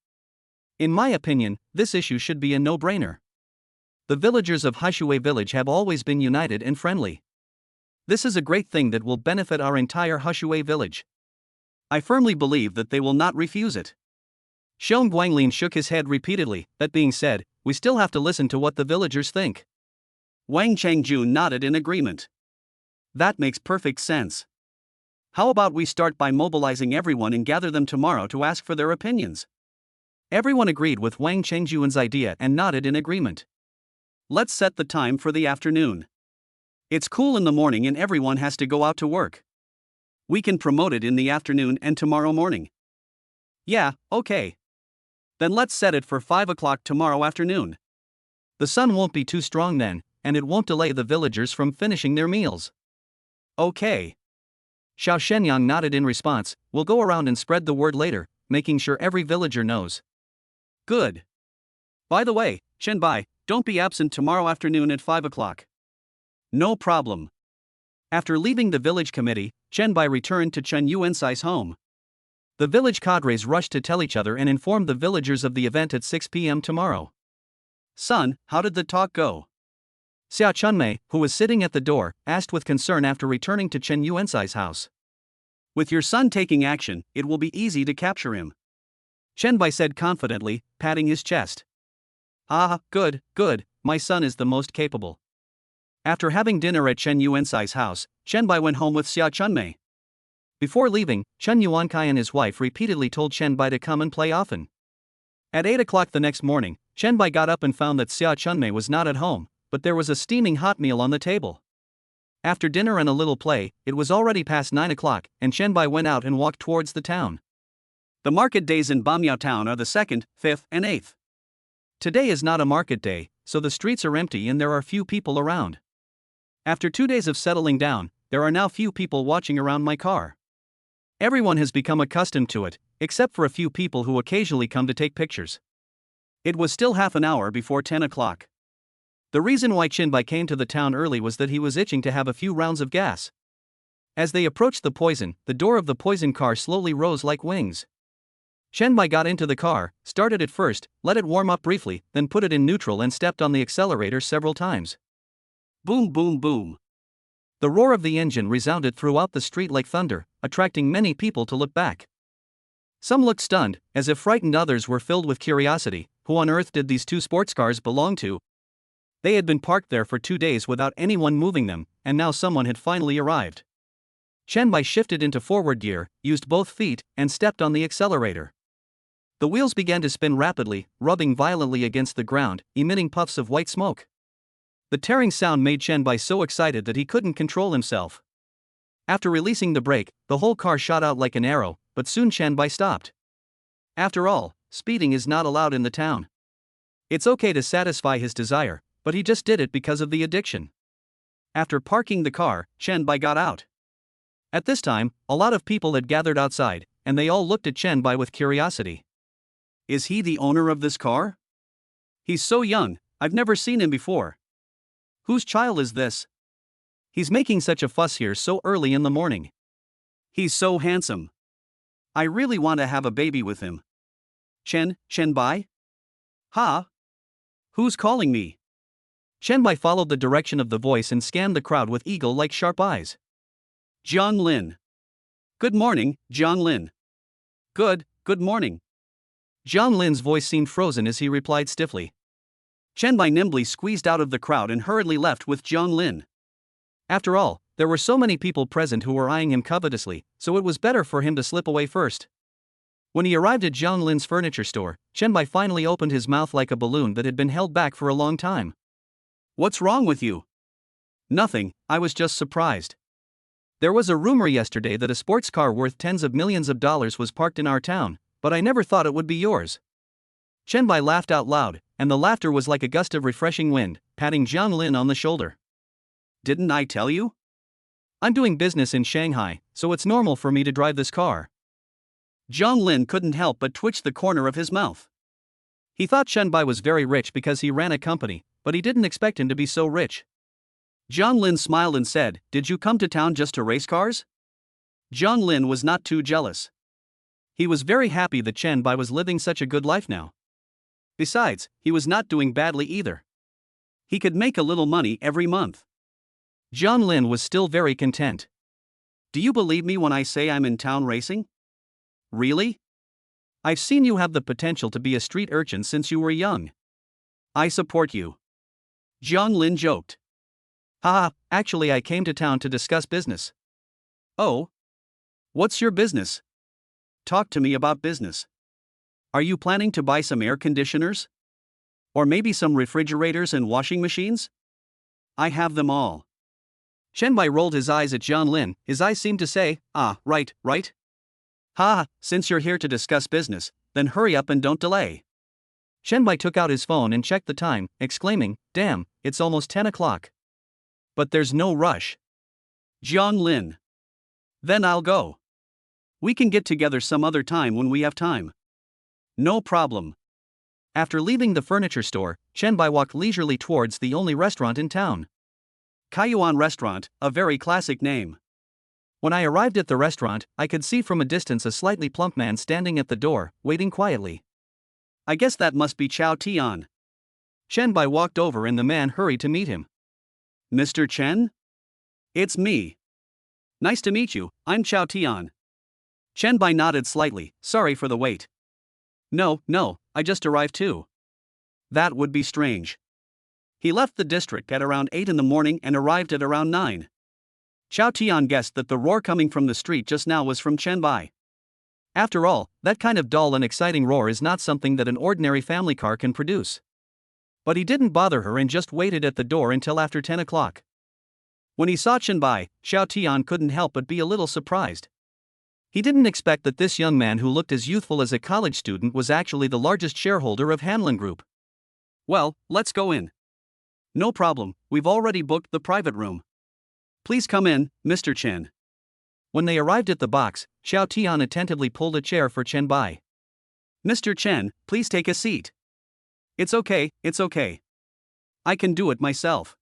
In my opinion, this issue should be a no-brainer. The villagers of Haishui village have always been united and friendly. This is a great thing that will benefit our entire Haishui village. I firmly believe that they will not refuse it. Xiong Guanglin shook his head repeatedly. That being said, we still have to listen to what the villagers think. Wang Changju nodded in agreement. That makes perfect sense. How about we start by mobilizing everyone and gather them tomorrow to ask for their opinions? Everyone agreed with Wang Chengjuan's idea and nodded in agreement. Let's set the time for the afternoon. It's cool in the morning and everyone has to go out to work. We can promote it in the afternoon and tomorrow morning. Yeah, okay. Then let's set it for 5 o'clock tomorrow afternoon. The sun won't be too strong then, and it won't delay the villagers from finishing their meals. Okay. Xiao Shenyang nodded in response. We'll go around and spread the word later, making sure every villager knows. Good. By the way, Chen Bai, don't be absent tomorrow afternoon at 5 o'clock. No problem. After leaving the village committee, Chen Bai returned to Chen Yuansai's home. The village cadres rushed to tell each other and informed the villagers of the event at 6 p.m. tomorrow. Son, how did the talk go? Xia Chunmei, who was sitting at the door, asked with concern after returning to Chen Yuansai's house. With your son taking action, it will be easy to capture him. Chen Bai said confidently, patting his chest. Ah, good, my son is the most capable. After having dinner at Chen Yuansai's house, Chen Bai went home with Xia Chunmei. Before leaving, Chen Yuankai and his wife repeatedly told Chen Bai to come and play often. At 8 o'clock the next morning, Chen Bai got up and found that Xia Chunmei was not at home, but there was a steaming hot meal on the table. After dinner and a little play, it was already past 9 o'clock, and Chen Bai went out and walked towards the town. The market days in Bamiao town are the 2nd, 5th, and 8th. Today is not a market day, so the streets are empty and there are few people around. After 2 days of settling down, there are now few people watching around my car. Everyone has become accustomed to it, except for a few people who occasionally come to take pictures. It was still half an hour before 10 o'clock. The reason why Chen Bai came to the town early was that he was itching to have a few rounds of gas. As they approached the poison, the door of the poison car slowly rose like wings. Chen Bai got into the car, started it first, let it warm up briefly, then put it in neutral and stepped on the accelerator several times. Boom, boom, boom. The roar of the engine resounded throughout the street like thunder, attracting many people to look back. Some looked stunned, as if frightened. Others were filled with curiosity. Who on earth did these two sports cars belong to? They had been parked there for 2 days without anyone moving them, and now someone had finally arrived. Chen Bai shifted into forward gear, used both feet, and stepped on the accelerator. The wheels began to spin rapidly, rubbing violently against the ground, emitting puffs of white smoke. The tearing sound made Chen Bai so excited that he couldn't control himself. After releasing the brake, the whole car shot out like an arrow, but soon Chen Bai stopped. After all, speeding is not allowed in the town. It's okay to satisfy his desire, but he just did it because of the addiction. After parking the car, Chen Bai got out. At this time, a lot of people had gathered outside, and they all looked at Chen Bai with curiosity. Is he the owner of this car? He's so young, I've never seen him before. Whose child is this? He's making such a fuss here so early in the morning. He's so handsome. I really want to have a baby with him. Chen Bai? Ha? Who's calling me? Chen Bai followed the direction of the voice and scanned the crowd with eagle-like sharp eyes. Jiang Lin. Good morning, Jiang Lin. Good morning. Jiang Lin's voice seemed frozen as he replied stiffly. Chen Bai nimbly squeezed out of the crowd and hurriedly left with Jiang Lin. After all, there were so many people present who were eyeing him covetously, so it was better for him to slip away first. When he arrived at Jiang Lin's furniture store, Chen Bai finally opened his mouth like a balloon that had been held back for a long time. What's wrong with you? Nothing, I was just surprised. There was a rumor yesterday that a sports car worth tens of millions of dollars was parked in our town, but I never thought it would be yours. Chen Bai laughed out loud, and the laughter was like a gust of refreshing wind, patting Jiang Lin on the shoulder. Didn't I tell you? I'm doing business in Shanghai, so it's normal for me to drive this car. Jiang Lin couldn't help but twitch the corner of his mouth. He thought Chen Bai was very rich because he ran a company, but he didn't expect him to be so rich. Jiang Lin smiled and said, "Did you come to town just to race cars?" Jiang Lin was not too jealous. He was very happy that Chen Bai was living such a good life now. Besides, he was not doing badly either. He could make a little money every month. Jiang Lin was still very content. Do you believe me when I say I'm in town racing? Really? I've seen you have the potential to be a street urchin since you were young. I support you. Jiang Lin joked. Haha, actually I came to town to discuss business. Oh? What's your business? Talk to me about business. Are you planning to buy some air conditioners? Or maybe some refrigerators and washing machines? I have them all. Chen Bai rolled his eyes at Jiang Lin, his eyes seemed to say, right. Ha, since you're here to discuss business, then hurry up and don't delay. Chen Bai took out his phone and checked the time, exclaiming, damn, it's almost 10 o'clock. But there's no rush. Jiang Lin. Then I'll go. We can get together some other time when we have time. No problem. After leaving the furniture store, Chen Bai walked leisurely towards the only restaurant in town. Kaiyuan Restaurant, a very classic name. When I arrived at the restaurant, I could see from a distance a slightly plump man standing at the door, waiting quietly. I guess that must be Chao Tian. Chen Bai walked over and the man hurried to meet him. Mr. Chen? It's me. Nice to meet you, I'm Chao Tian. Chen Bai nodded slightly, sorry for the wait. No, I just arrived too. That would be strange. He left the district at around 8 in the morning and arrived at around 9. Chao Tian guessed that the roar coming from the street just now was from Chen Bai. After all, that kind of dull and exciting roar is not something that an ordinary family car can produce. But he didn't bother her and just waited at the door until after 10 o'clock. When he saw Chen Bai, Chao Tian couldn't help but be a little surprised. He didn't expect that this young man who looked as youthful as a college student was actually the largest shareholder of Hanlon Group. Well, let's go in. No problem, we've already booked the private room. Please come in, Mr. Chen. When they arrived at the box, Chao Tian attentively pulled a chair for Chen Bai. Mr. Chen, please take a seat. It's okay. I can do it myself.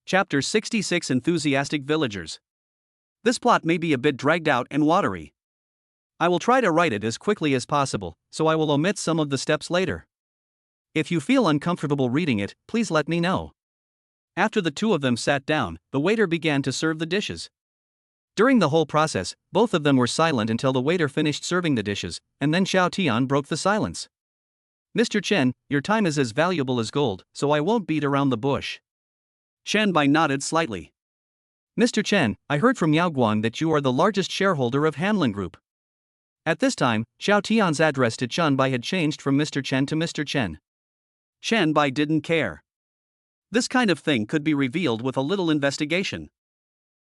Chapter 66 Enthusiastic Villagers. This plot may be a bit dragged out and watery. I will try to write it as quickly as possible, so I will omit some of the steps later. If you feel uncomfortable reading it, please let me know. After the two of them sat down, the waiter began to serve the dishes. During the whole process, both of them were silent until the waiter finished serving the dishes, and then Xiao Tian broke the silence. Mr. Chen, your time is as valuable as gold, so I won't beat around the bush. Chen Bai nodded slightly. Mr. Chen, I heard from Yao Guang that you are the largest shareholder of Hanlin Group. At this time, Xiao Tian's address to Chen Bai had changed from Mr. Chen to Mr. Chen. Chen Bai didn't care. This kind of thing could be revealed with a little investigation.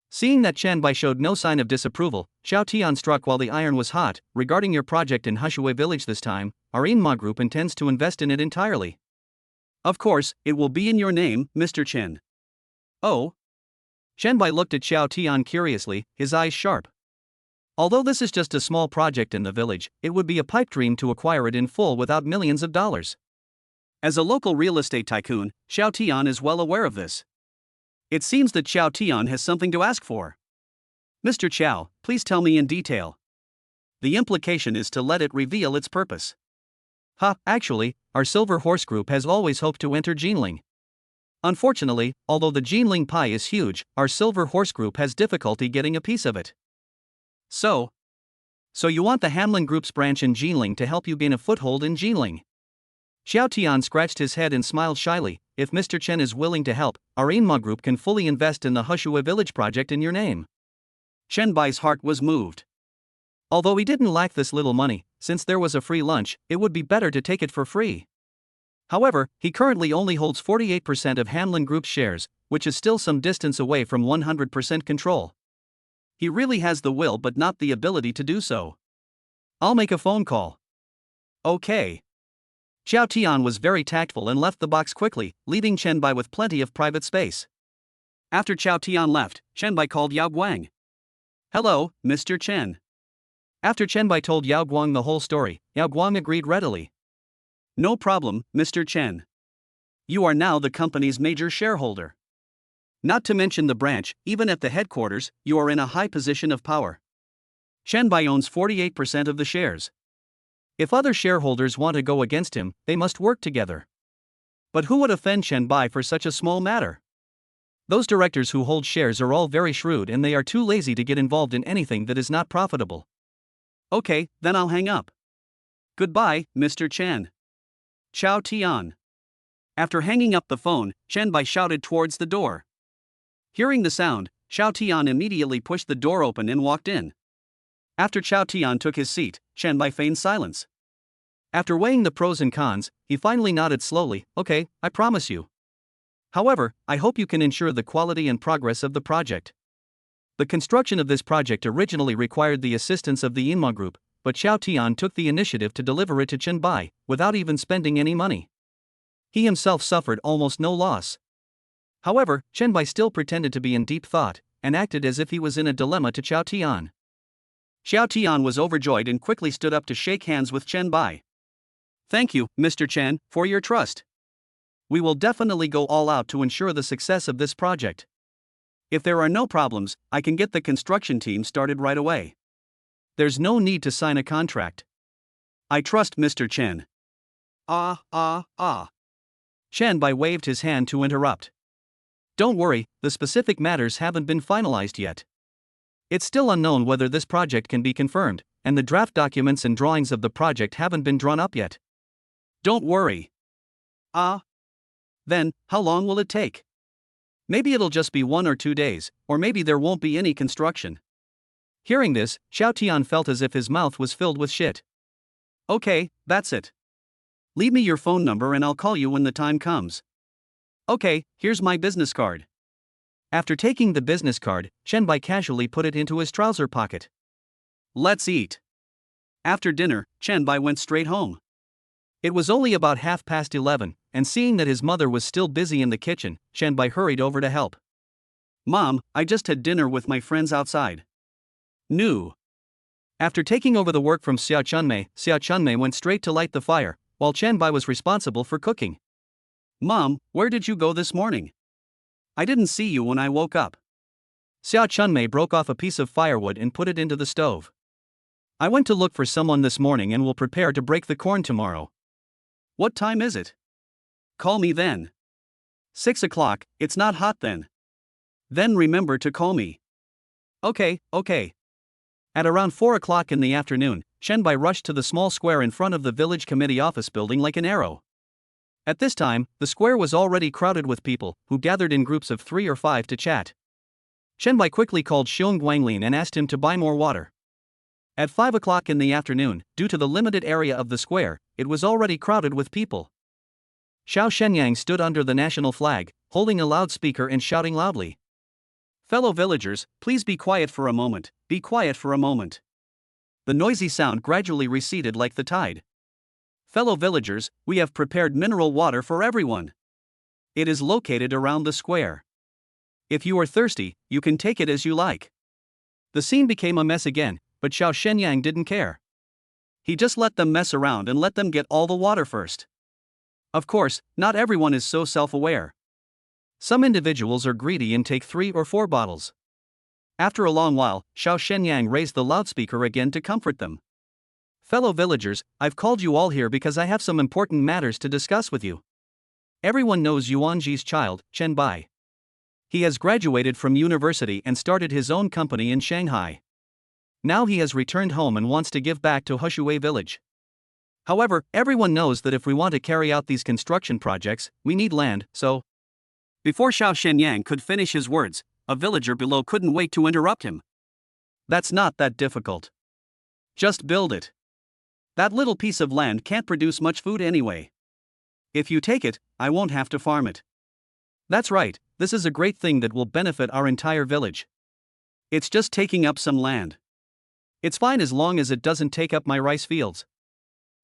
Seeing that Chen Bai showed no sign of disapproval, Xiao Tian struck while the iron was hot. Regarding your project in Hushui village this time, our Inma Group intends to invest in it entirely. Of course, it will be in your name, Mr. Chen. Oh? Chen Bai looked at Xiao Tian curiously, his eyes sharp. Although this is just a small project in the village, it would be a pipe dream to acquire it in full without millions of dollars. As a local real estate tycoon, Xiao Tian is well aware of this. It seems that Xiao Tian has something to ask for. Mr. Xiao, please tell me in detail. The implication is to let it reveal its purpose. Actually, our Silver Horse Group has always hoped to enter Jinling. Unfortunately, although the Jinling pie is huge, our Silver Horse Group has difficulty getting a piece of it. So you want the Hanlin Group's branch in Jinling to help you gain a foothold in Jinling? Xiao Tian scratched his head and smiled shyly. If Mr. Chen is willing to help, our Inma Group can fully invest in the Hushui village project in your name. Chen Bai's heart was moved. Although he didn't lack this little money, since there was a free lunch, it would be better to take it for free. However, he currently only holds 48% of Hanlin Group's shares, which is still some distance away from 100% control. He really has the will but not the ability to do so. I'll make a phone call. Okay. Xiao Tian was very tactful and left the box quickly, leaving Chen Bai with plenty of private space. After Xiao Tian left, Chen Bai called Yao Guang. Hello, Mr. Chen. After Chen Bai told Yao Guang the whole story, Yao Guang agreed readily. No problem, Mr. Chen. You are now the company's major shareholder. Not to mention the branch, even at the headquarters, you are in a high position of power. Chen Bai owns 48% of the shares. If other shareholders want to go against him, they must work together. But who would offend Chen Bai for such a small matter? Those directors who hold shares are all very shrewd and they are too lazy to get involved in anything that is not profitable. Okay, then I'll hang up. Goodbye, Mr. Chen. Xiao Tian. After hanging up the phone, Chen Bai shouted towards the door. Hearing the sound, Xiao Tian immediately pushed the door open and walked in. After Xiao Tian took his seat, Chen Bai feigned silence. After weighing the pros and cons, he finally nodded slowly. Okay, I promise you. However, I hope you can ensure the quality and progress of the project. The construction of this project originally required the assistance of the Inma Group, but Xiao Tian took the initiative to deliver it to Chen Bai, without even spending any money. He himself suffered almost no loss. However, Chen Bai still pretended to be in deep thought, and acted as if he was in a dilemma to Xiao Tian. Xiao Tian was overjoyed and quickly stood up to shake hands with Chen Bai. Thank you, Mr. Chen, for your trust. We will definitely go all out to ensure the success of this project. If there are no problems, I can get the construction team started right away. There's no need to sign a contract. I trust Mr. Chen. Chen Bai waved his hand to interrupt. Don't worry, the specific matters haven't been finalized yet. It's still unknown whether this project can be confirmed, and the draft documents and drawings of the project haven't been drawn up yet. Don't worry. Then, how long will it take? Maybe it'll just be 1 or 2 days, or maybe there won't be any construction. Hearing this, Xiao Tian felt as if his mouth was filled with shit. Okay, that's it. Leave me your phone number and I'll call you when the time comes. Okay, here's my business card. After taking the business card, Chen Bai casually put it into his trouser pocket. Let's eat. After dinner, Chen Bai went straight home. It was only about 11:30, and seeing that his mother was still busy in the kitchen, Chen Bai hurried over to help. Mom, I just had dinner with my friends outside. No. After taking over the work from Xiao Chunmei went straight to light the fire, while Chen Bai was responsible for cooking. Mom, where did you go this morning? I didn't see you when I woke up. Xiao Chunmei broke off a piece of firewood and put it into the stove. I went to look for someone this morning and will prepare to break the corn tomorrow. What time is it? Call me then. 6 o'clock, it's not hot then. Then remember to call me. Okay. At around 4 o'clock in the afternoon, Shenbai rushed to the small square in front of the village committee office building like an arrow. At this time, the square was already crowded with people, who gathered in groups of 3 or 5 to chat. Shenbai quickly called Xiong Guanglin and asked him to buy more water. At 5 o'clock in the afternoon, due to the limited area of the square, it was already crowded with people. Xiao Shenyang stood under the national flag, holding a loudspeaker and shouting loudly. Fellow villagers, please be quiet for a moment, be quiet for a moment. The noisy sound gradually receded like the tide. Fellow villagers, we have prepared mineral water for everyone. It is located around the square. If you are thirsty, you can take it as you like. The scene became a mess again, but Xiao Shenyang didn't care. He just let them mess around and let them get all the water first. Of course, not everyone is so self-aware. Some individuals are greedy and take 3 or 4 bottles. After a long while, Xiao Shenyang raised the loudspeaker again to comfort them. Fellow villagers, I've called you all here because I have some important matters to discuss with you. Everyone knows Yuanji's child, Chen Bai. He has graduated from university and started his own company in Shanghai. Now he has returned home and wants to give back to Hushui village. However, everyone knows that if we want to carry out these construction projects, we need land, so... Before Xiao Shenyang could finish his words, a villager below couldn't wait to interrupt him. That's not that difficult. Just build it. That little piece of land can't produce much food anyway. If you take it, I won't have to farm it. That's right, this is a great thing that will benefit our entire village. It's just taking up some land. It's fine as long as it doesn't take up my rice fields.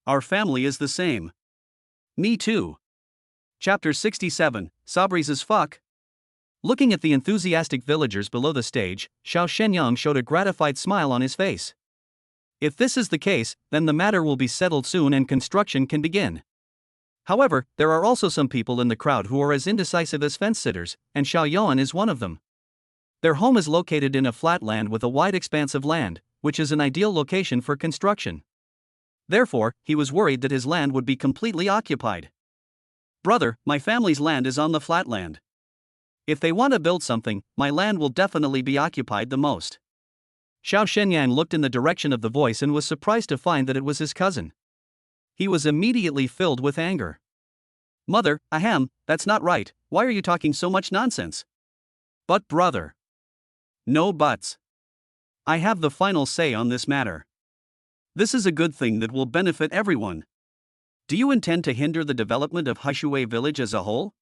Our family is the same. Me too. Chapter 67, Sabri's as fuck. Looking at the enthusiastic villagers below the stage, Xiao Shenyang showed a gratified smile on his face. If this is the case, then the matter will be settled soon and construction can begin. However, there are also some people in the crowd who are as indecisive as fence-sitters, and Xiao Yuan is one of them. Their home is located in a flat land with a wide expanse of land, which is an ideal location for construction. Therefore, he was worried that his land would be completely occupied. Brother, my family's land is on the flat land. If they want to build something, my land will definitely be occupied the most. Xiao Shenyang looked in the direction of the voice and was surprised to find that it was his cousin. He was immediately filled with anger. Mother, ahem, that's not right, why are you talking so much nonsense? But brother. No buts. I have the final say on this matter. This is a good thing that will benefit everyone. Do you intend to hinder the development of Hushui village as a whole?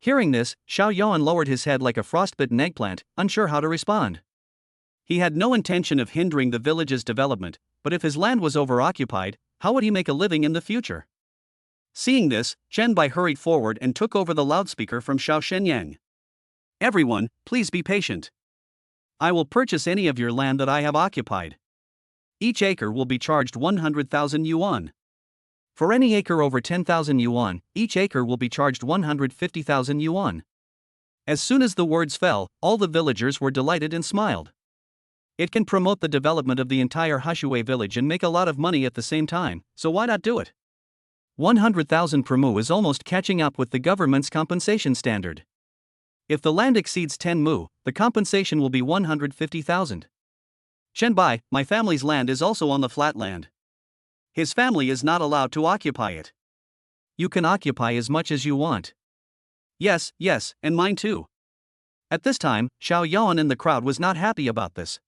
Hearing this, Xiao Yuan lowered his head like a frostbitten eggplant, unsure how to respond. He had no intention of hindering the village's development, but if his land was overoccupied, how would he make a living in the future? Seeing this, Chen Bai hurried forward and took over the loudspeaker from Xiao Shenyang. Everyone, please be patient. I will purchase any of your land that I have occupied. Each acre will be charged 100,000 yuan. For any acre over 10,000 yuan, each acre will be charged 150,000 yuan. As soon as the words fell, all the villagers were delighted and smiled. It can promote the development of the entire Hushui village and make a lot of money at the same time, so why not do it? 100,000 per mu is almost catching up with the government's compensation standard. If the land exceeds 10 mu, the compensation will be 150,000. Shenbai, my family's land is also on the flat land. His family is not allowed to occupy it. You can occupy as much as you want. Yes, and mine too. At this time, Xiao Yuan in the crowd was not happy about this.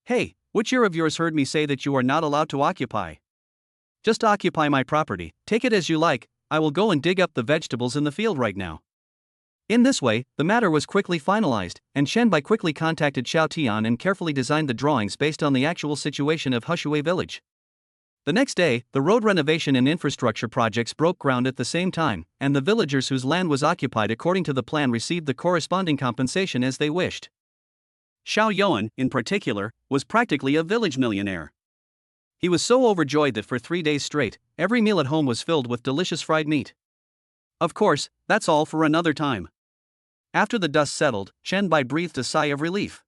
Hey, which ear of yours heard me say that you are not allowed to occupy? Just occupy my property, take it as you like, I will go and dig up the vegetables in the field right now. In this way, the matter was quickly finalized, and Shenbai quickly contacted Xiao Tian and carefully designed the drawings based on the actual situation of Hushui village. The next day, the road renovation and infrastructure projects broke ground at the same time, and the villagers whose land was occupied according to the plan received the corresponding compensation as they wished. Xiao Yuan, in particular, was practically a village millionaire. He was so overjoyed that for 3 days straight, every meal at home was filled with delicious fried meat. Of course, that's all for another time. After the dust settled, Shenbai breathed a sigh of relief.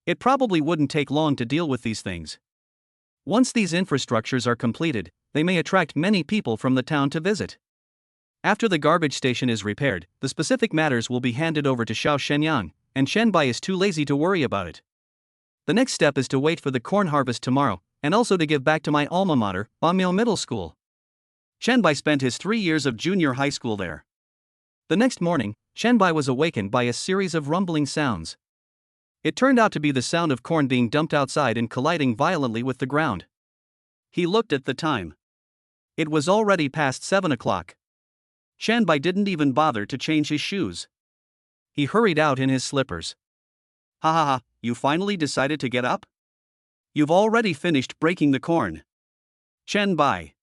It probably wouldn't take long to deal with these things. Once these infrastructures are completed, they may attract many people from the town to visit. After the garbage station is repaired, the specific matters will be handed over to Xiao Shenyang, and Shenbai is too lazy to worry about it. The next step is to wait for the corn harvest tomorrow, and also to give back to my alma mater, Bamyo Middle School. Shenbai spent his 3 years of junior high school there. The next morning, Shenbai was awakened by a series of rumbling sounds. It turned out to be the sound of corn being dumped outside and colliding violently with the ground. He looked at the time. It was already past 7 o'clock. Shenbai didn't even bother to change his shoes. He hurried out in his slippers. Ha ha ha, you finally decided to get up? You've already finished breaking the corn. Shenbai.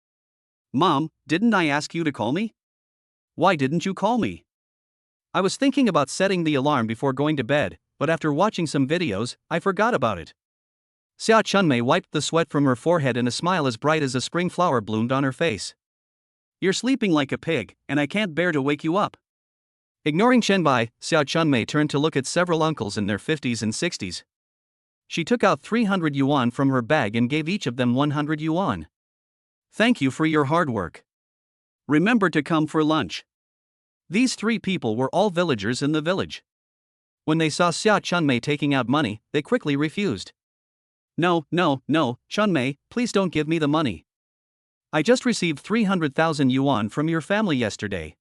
Mom, didn't I ask you to call me? Why didn't you call me? I was thinking about setting the alarm before going to bed, but after watching some videos, I forgot about it. Xia Chunmei wiped the sweat from her forehead and a smile as bright as a spring flower bloomed on her face. You're sleeping like a pig, and I can't bear to wake you up. Ignoring Shenbai, Xia Chunmei turned to look at several uncles in their 50s and 60s. She took out 300 yuan from her bag and gave each of them 100 yuan. Thank you for your hard work. Remember to come for lunch. These 3 people were all villagers in the village. When they saw Xia Chunmei taking out money, they quickly refused. No, Chunmei, please don't give me the money. I just received 300,000 yuan from your family yesterday.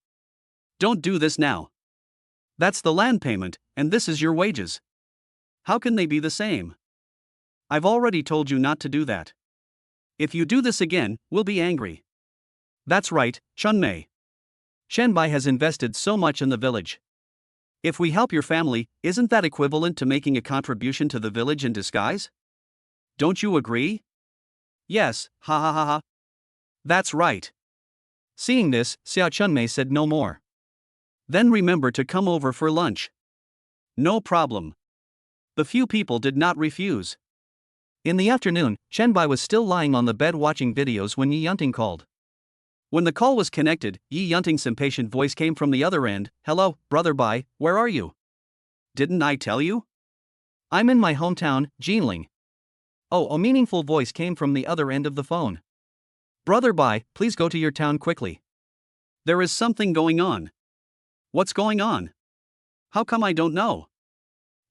Don't do this now. That's the land payment, and this is your wages. How can they be the same? I've already told you not to do that. If you do this again, we'll be angry. That's right, Chunmei. Shenbai has invested so much in the village. If we help your family, isn't that equivalent to making a contribution to the village in disguise? Don't you agree? Yes, ha ha ha ha. That's right. Seeing this, Xia Chunmei said no more. Then remember to come over for lunch. No problem. The few people did not refuse. In the afternoon, Shenbai was still lying on the bed watching videos when Yi Yunting called. When the call was connected, Yi Yunting's impatient voice came from the other end. Hello, brother Bai, where are you? Didn't I tell you? I'm in my hometown, Jinling. Oh, a meaningful voice came from the other end of the phone. Brother Bai, please go to your town quickly. There is something going on. What's going on? How come I don't know?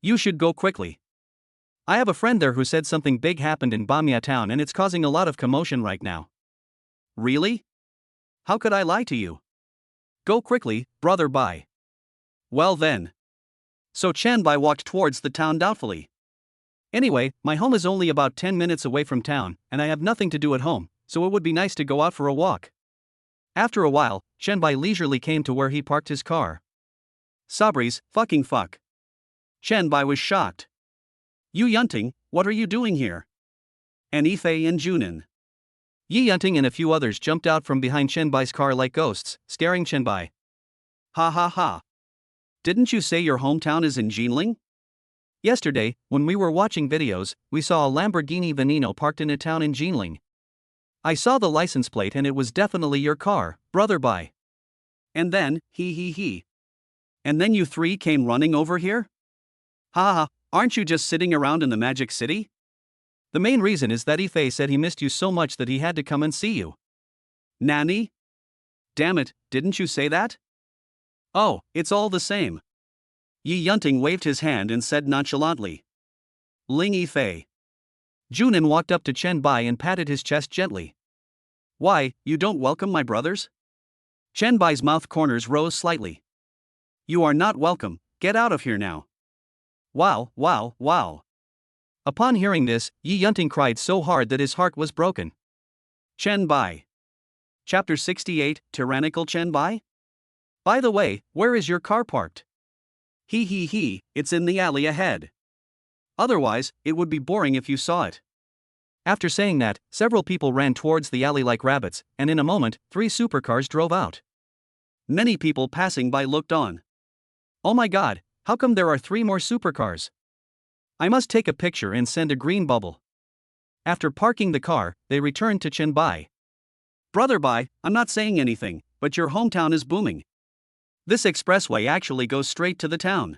You should go quickly. I have a friend there who said something big happened in Bamya town and it's causing a lot of commotion right now. Really? How could I lie to you? Go quickly, brother Bai. Well then. So Chanbai walked towards the town doubtfully. Anyway, my home is only about 10 minutes away from town, and I have nothing to do at home, so it would be nice to go out for a walk. After a while, Shenbai leisurely came to where he parked his car. Sabri's fucking fuck. Shenbai was shocked. Yu Yunting, what are you doing here? And Ifei and Junin. Yi Yunting and a few others jumped out from behind Shenbai's car like ghosts, staring Shenbai. Ha ha ha. Didn't you say your hometown is in Jinling? Yesterday, when we were watching videos, we saw a Lamborghini Veneno parked in a town in Jinling. I saw the license plate and it was definitely your car, brother Bai. And then, he. And then you 3 came running over here? Ha ha, aren't you just sitting around in the Magic City? The main reason is that Ifei said he missed you so much that he had to come and see you. Nani? Damn it, didn't you say that? Oh, it's all the same. Yi Yunting waved his hand and said nonchalantly. Ling Ifei. Junin walked up to Chenbai and patted his chest gently. Why, you don't welcome my brothers? Chenbai's mouth corners rose slightly. You are not welcome, get out of here now. Wow. Upon hearing this, Yi Yunting cried so hard that his heart was broken. Chenbai. Chapter 68, Tyrannical Chenbai? By the way, where is your car parked? He, it's in the alley ahead. Otherwise, it would be boring if you saw it. After saying that, several people ran towards the alley like rabbits, and in a moment, 3 supercars drove out. Many people passing by looked on. Oh my god, how come there are 3 more supercars? I must take a picture and send a green bubble. After parking the car, they returned to Chenbai. Brother Bai, I'm not saying anything, but your hometown is booming. This expressway actually goes straight to the town.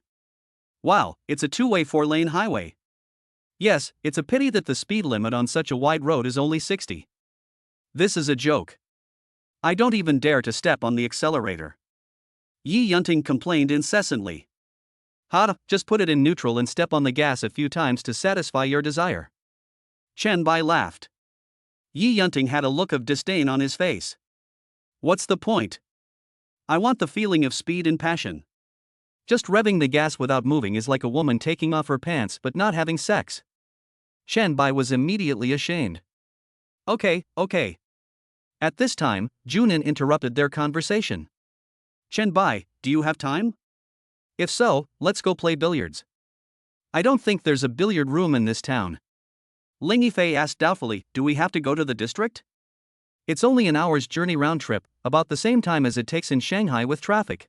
Wow, it's a 2-way 4-lane highway. Yes, it's a pity that the speed limit on such a wide road is only 60. This is a joke. I don't even dare to step on the accelerator. Yi Yunting complained incessantly. Ha, just put it in neutral and step on the gas a few times to satisfy your desire. Chen Bai laughed. Yi Yunting had a look of disdain on his face. What's the point? I want the feeling of speed and passion. Just revving the gas without moving is like a woman taking off her pants but not having sex. Chen Bai was immediately ashamed. Okay. At this time, Junin interrupted their conversation. Chen Bai, do you have time? If so, let's go play billiards. I don't think there's a billiard room in this town. Ling Yifei asked doubtfully, do we have to go to the district? It's only an hour's journey round trip, about the same time as it takes in Shanghai with traffic.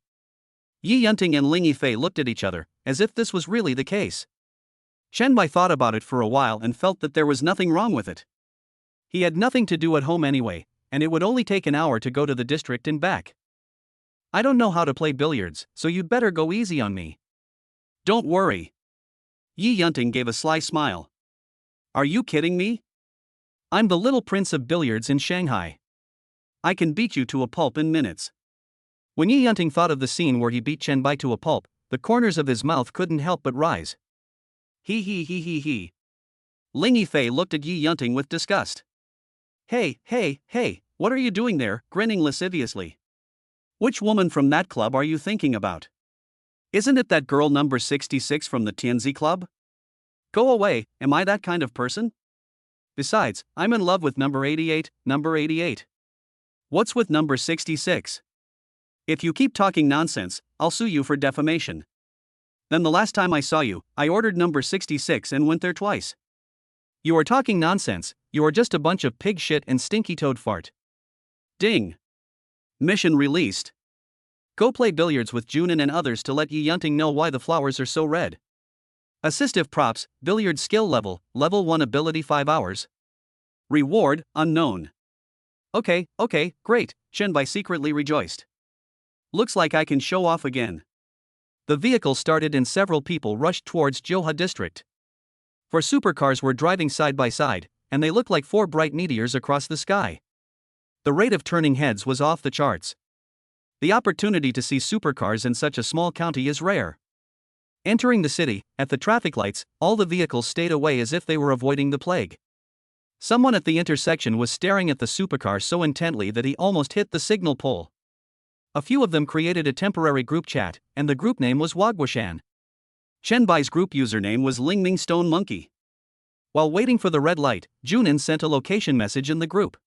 Yi Yunting and Ling Yifei looked at each other, as if this was really the case. Chen Bai thought about it for a while and felt that there was nothing wrong with it. He had nothing to do at home anyway, and it would only take an hour to go to the district and back. I don't know how to play billiards, so you'd better go easy on me. Don't worry. Yi Yunting gave a sly smile. Are you kidding me? I'm the little prince of billiards in Shanghai. I can beat you to a pulp in minutes. When Yi Yunting thought of the scene where he beat Chen Bai to a pulp, the corners of his mouth couldn't help but rise. He. Ling Yifei looked at Yi Yunting with disgust. Hey, what are you doing there, grinning lasciviously? Which woman from that club are you thinking about? Isn't it that girl number 66 from the Tianzi Club? Go away, am I that kind of person? Besides, I'm in love with number 88. What's with number 66? If you keep talking nonsense, I'll sue you for defamation. Then the last time I saw you, I ordered number 66 and went there twice. You are talking nonsense, you are just a bunch of pig shit and stinky toad fart. Ding. Mission released. Go play billiards with Junin and others to let Yi Yunting know why the flowers are so red. Assistive props, billiard skill level 1 ability 5 hours. Reward, unknown. Okay, great, Chen Bai secretly rejoiced. Looks like I can show off again. The vehicle started and several people rushed towards Johua district. 4 supercars were driving side by side, and they looked like 4 bright meteors across the sky. The rate of turning heads was off the charts. The opportunity to see supercars in such a small county is rare. Entering the city, at the traffic lights, all the vehicles stayed away as if they were avoiding the plague. Someone at the intersection was staring at the supercar so intently that he almost hit the signal pole. A few of them created a temporary group chat, and the group name was Wagwashan. Chen Bai's group username was Lingming Stone Monkey. While waiting for the red light, Junin sent a location message in the group.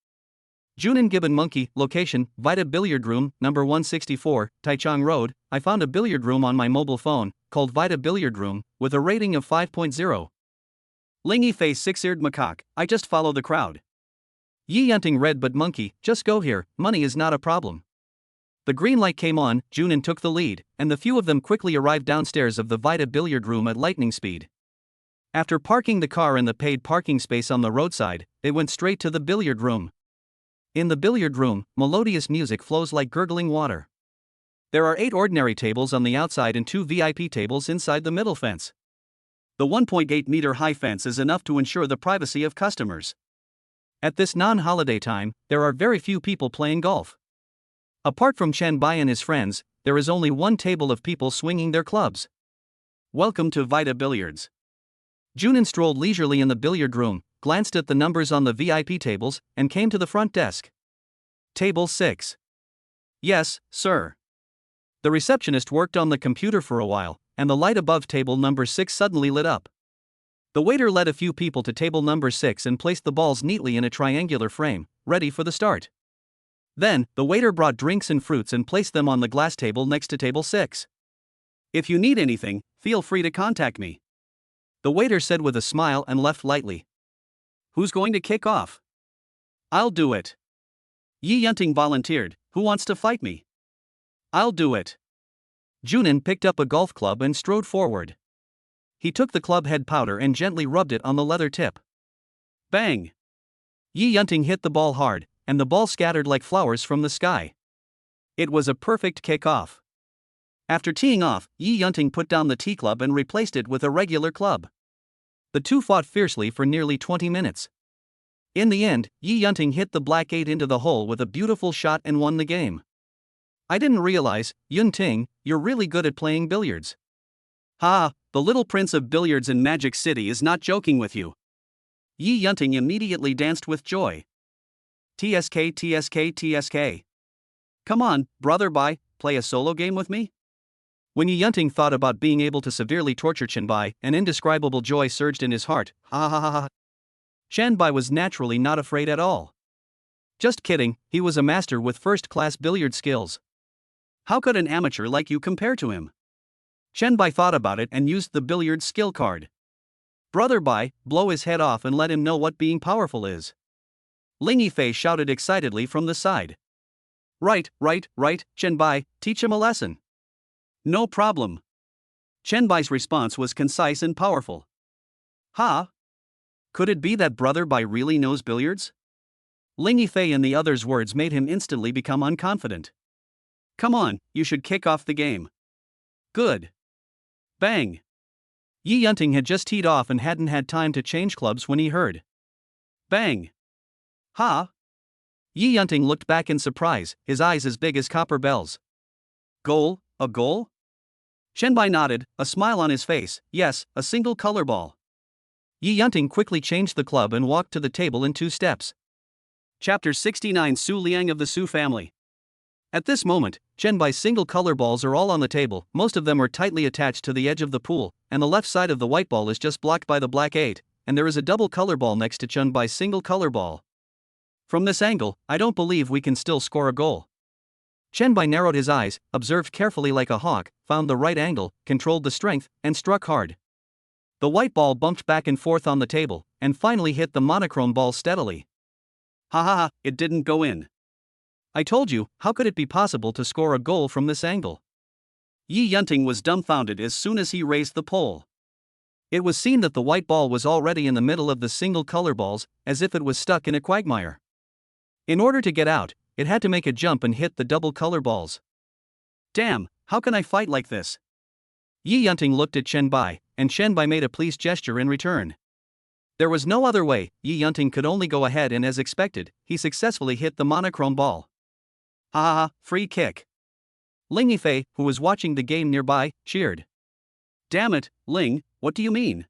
Junin Gibbon Monkey, location, Vita Billiard Room, number 164, Taichung Road. I found a billiard room on my mobile phone, called Vita Billiard Room, with a rating of 5.0. Ling Yifei six-eared macaque, I just follow the crowd. Yi Yunting red but monkey, just go here, money is not a problem. The green light came on, Junin took the lead, and the few of them quickly arrived downstairs of the Vita Billiard Room at lightning speed. After parking the car in the paid parking space on the roadside, they went straight to the billiard room. In the billiard room, melodious music flows like gurgling water. There are 8 ordinary tables on the outside and 2 VIP tables inside the middle fence. The 1.8-meter high fence is enough to ensure the privacy of customers. At this non-holiday time, there are very few people playing golf. Apart from Chen Bai and his friends, there is only one table of people swinging their clubs. Welcome to Vita Billiards. Junin strolled leisurely in the billiard room, glanced at the numbers on the VIP tables, and came to the front desk. Table 6. Yes, sir. The receptionist worked on the computer for a while, and the light above table number 6 suddenly lit up. The waiter led a few people to table number 6 and placed the balls neatly in a triangular frame, ready for the start. Then, the waiter brought drinks and fruits and placed them on the glass table next to table 6. If you need anything, feel free to contact me. The waiter said with a smile and left lightly. Who's going to kick off? I'll do it. Yi Yunting volunteered, who wants to fight me? I'll do it. Junin picked up a golf club and strode forward. He took the club head powder and gently rubbed it on the leather tip. Bang! Yi Yunting hit the ball hard, and the ball scattered like flowers from the sky. It was a perfect kick-off. After teeing off, Yi Yunting put down the tee club and replaced it with a regular club. The two fought fiercely for nearly 20 minutes. In the end, Yi Yunting hit the black 8 into the hole with a beautiful shot and won the game. I didn't realize, Yunting, you're really good at playing billiards. Ha, the little prince of billiards in Magic City is not joking with you. Yi Yunting immediately danced with joy. TSK TSK TSK. Come on, brother Bai, play a solo game with me? When Yi Yunting thought about being able to severely torture Chen Bai, an indescribable joy surged in his heart. Ha ha ha ha. Chen Bai was naturally not afraid at all. Just kidding, he was a master with first-class billiard skills. How could an amateur like you compare to him? Chen Bai thought about it and used the billiard skill card. Brother Bai, blow his head off and let him know what being powerful is. Ling Yifei shouted excitedly from the side. Right, Chen Bai, teach him a lesson. No problem. Chen Bai's response was concise and powerful. Ha? Could it be that Brother Bai really knows billiards? Ling Yifei and the other's words made him instantly become unconfident. Come on, you should kick off the game. Good. Bang. Yi Yunting had just teed off and hadn't had time to change clubs when he heard. Bang. Ha? Yi Yunting looked back in surprise, his eyes as big as copper bells. Goal, a goal? Chen Bai nodded, a smile on his face. Yes, a single color ball. Yi Yunting quickly changed the club and walked to the table in 2 steps. Chapter 69 Su Liang of the Su family. At this moment, Chen Bai's single color balls are all on the table, most of them are tightly attached to the edge of the pool, and the left side of the white ball is just blocked by the black 8, and there is a double color ball next to Chen Bai's single color ball. From this angle, I don't believe we can still score a goal. Chen Bai narrowed his eyes, observed carefully like a hawk, found the right angle, controlled the strength, and struck hard. The white ball bumped back and forth on the table, and finally hit the monochrome ball steadily. Ha ha ha, it didn't go in. I told you, how could it be possible to score a goal from this angle? Yi Yunting was dumbfounded as soon as he raised the pole. It was seen that the white ball was already in the middle of the single color balls, as if it was stuck in a quagmire. In order to get out, it had to make a jump and hit the double color balls. Damn, how can I fight like this? Yi Yunting looked at Chen Bai, and Chen Bai made a pleased gesture in return. There was no other way, Yi Yunting could only go ahead, and as expected, he successfully hit the monochrome ball. Ha ha ha, free kick. Ling Yifei, who was watching the game nearby, cheered. Damn it, Ling, what do you mean?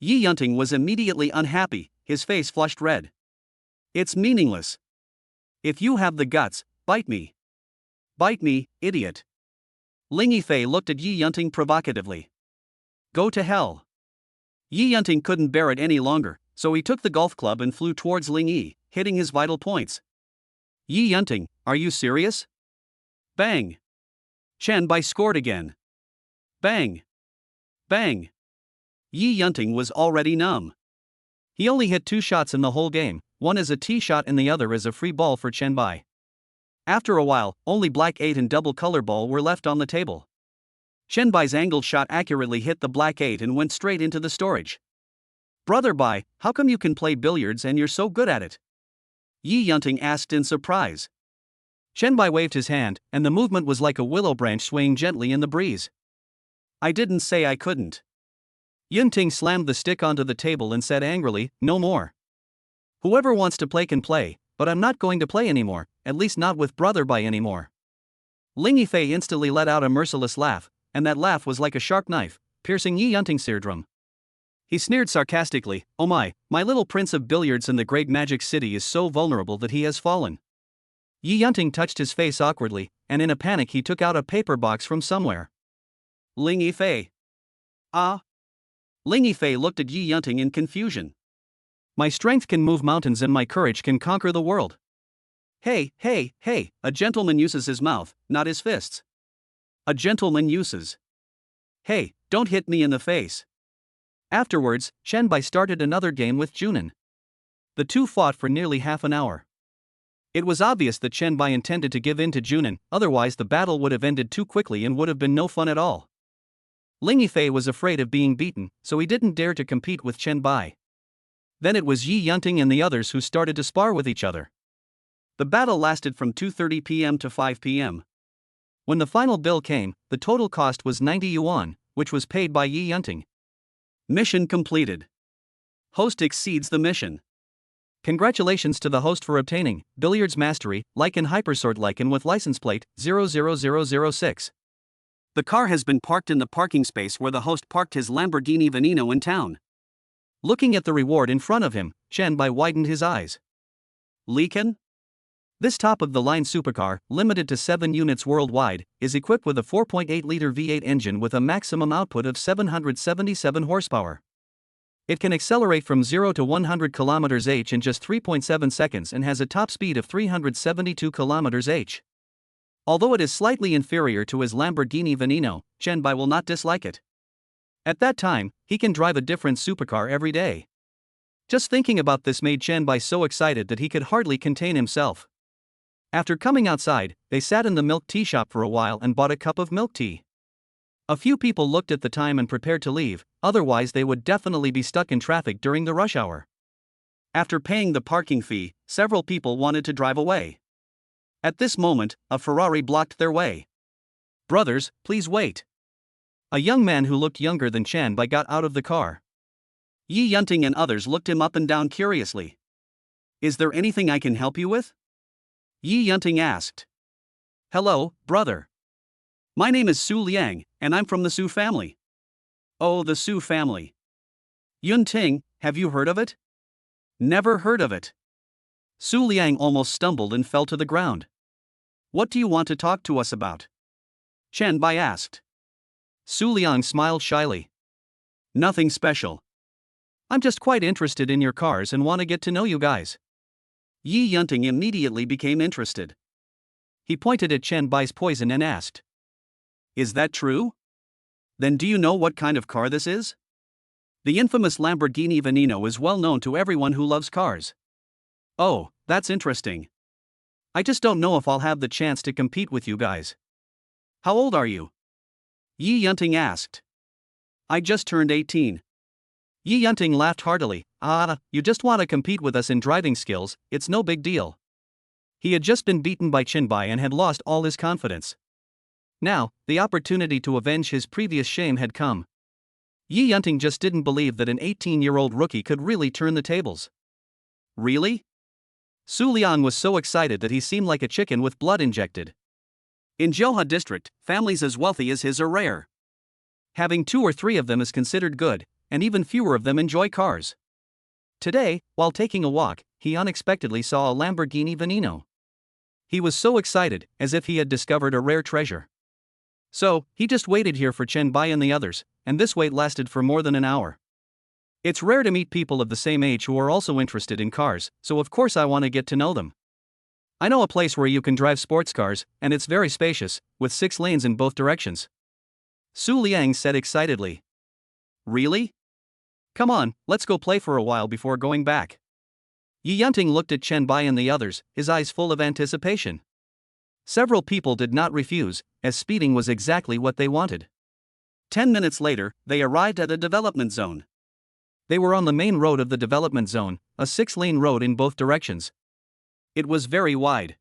Yi Yunting was immediately unhappy, his face flushed red. It's meaningless. If you have the guts, bite me. Bite me, idiot. Ling Yifei looked at Yi Yunting provocatively. Go to hell. Yi Yunting couldn't bear it any longer, so he took the golf club and flew towards Ling Yi, hitting his vital points. Yi Yunting, are you serious? Bang. Chen Bai scored again. Bang. Bang. Yi Yunting was already numb. He only hit 2 shots in the whole game, one as a tee shot and the other as a free ball for Chen Bai. After a while, only black 8 and double color ball were left on the table. Chen Bai's angled shot accurately hit the black 8 and went straight into the storage. Brother Bai, how come you can play billiards and you're so good at it? Yi Yunting asked in surprise. Chen Bai waved his hand, and the movement was like a willow branch swaying gently in the breeze. I didn't say I couldn't. Yunting slammed the stick onto the table and said angrily, no more. Whoever wants to play can play, but I'm not going to play anymore, at least not with Brother Bai anymore. Ling Yifei instantly let out a merciless laugh, and that laugh was like a sharp knife, piercing Yi Yunting's eardrum. He sneered sarcastically, oh my little prince of billiards in the great magic city is so vulnerable that he has fallen. Yi Yunting touched his face awkwardly, and in a panic he took out a paper box from somewhere. Ling Yifei. Ah? Ling Yifei looked at Yi Yunting in confusion. My strength can move mountains and my courage can conquer the world. Hey, a gentleman uses his mouth, not his fists. A gentleman uses. Hey, don't hit me in the face. Afterwards, Chen Bai started another game with Junin. The two fought for nearly half an hour. It was obvious that Chen Bai intended to give in to Junin, otherwise the battle would have ended too quickly and would have been no fun at all. Ling Yifei was afraid of being beaten, so he didn't dare to compete with Chen Bai. Then it was Yi Yunting and the others who started to spar with each other. The battle lasted from 2:30 p.m. to 5 p.m. When the final bill came, the total cost was 90 yuan, which was paid by Yi Yunting. Mission completed. Host exceeds the mission. Congratulations to the host for obtaining Billiards Mastery, Lycan Hypersort Lycan with license plate 00006. The car has been parked in the parking space where the host parked his Lamborghini Veneno in town. Looking at the reward in front of him, Qianbai widened his eyes. Lycan? This top-of-the-line supercar, limited to 7 units worldwide, is equipped with a 4.8-liter V8 engine with a maximum output of 777 horsepower. It can accelerate from 0 to 100 km/h in just 3.7 seconds and has a top speed of 372 km/h. Although it is slightly inferior to his Lamborghini Veneno, Qianbai will not dislike it. At that time, he can drive a different supercar every day. Just thinking about this made Qianbai so excited that he could hardly contain himself. After coming outside, they sat in the milk tea shop for a while and bought a cup of milk tea. A few people looked at the time and prepared to leave, otherwise they would definitely be stuck in traffic during the rush hour. After paying the parking fee, several people wanted to drive away. At this moment, a Ferrari blocked their way. "Brothers, please wait." A young man who looked younger than Qianbai got out of the car. Yi Yunting and others looked him up and down curiously. "Is there anything I can help you with?" Yi Yunting asked. "Hello, brother. My name is Su Liang, and I'm from the Su family." "Oh, the Su family. Yunting, have you heard of it?" "Never heard of it." Su Liang almost stumbled and fell to the ground. "What do you want to talk to us about?" Qianbai asked. Su Liang smiled shyly. "Nothing special. I'm just quite interested in your cars and want to get to know you guys." Yi Yunting immediately became interested. He pointed at Qianbai's poison and asked, "Is that true? Then do you know what kind of car this is?" The infamous Lamborghini Veneno is well known to everyone who loves cars. "Oh, that's interesting. I just don't know if I'll have the chance to compete with you guys." "How old are you?" Yi Yunting asked. "I just turned 18. Yi Yunting laughed heartily. You just want to compete with us in driving skills, it's no big deal." He had just been beaten by Qianbai and had lost all his confidence. Now, the opportunity to avenge his previous shame had come. Yi Yunting just didn't believe that an 18-year-old rookie could really turn the tables. "Really?" Su Liang was so excited that he seemed like a chicken with blood injected. In Johua district, families as wealthy as his are rare. Having 2 or 3 of them is considered good, and even fewer of them enjoy cars. Today, while taking a walk, he unexpectedly saw a Lamborghini Veneno. He was so excited, as if he had discovered a rare treasure. So, he just waited here for Qianbai and the others, and this wait lasted for more than an hour. It's rare to meet people of the same age who are also interested in cars, so of course I want to get to know them. I know a place where you can drive sports cars, and it's very spacious, with 6 lanes in both directions. Su Liang said excitedly. "Really? Come on, let's go play for a while before going back." Yi Yunting looked at Qianbai and the others, his eyes full of anticipation. Several people did not refuse, as speeding was exactly what they wanted. 10 minutes later, they arrived at a development zone. They were on the main road of the development zone, a 6-lane road in both directions. It was very wide.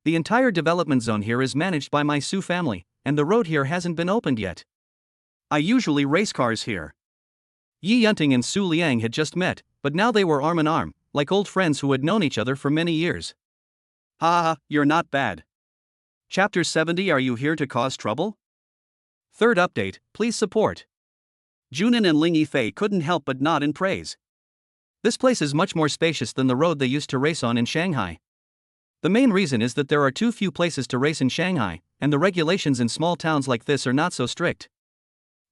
The entire development zone here is managed by my Su family, and the road here hasn't been opened yet. I usually race cars here. Yi Yunting and Su Liang had just met, but now they were arm in arm, like old friends who had known each other for many years. "Ha, you're not bad. Chapter 70. Are you here to cause trouble?" Third update, please support. Junin and Ling Yifei couldn't help but nod in praise. This place is much more spacious than the road they used to race on in Shanghai. The main reason is that there are too few places to race in Shanghai, and the regulations in small towns like this are not so strict.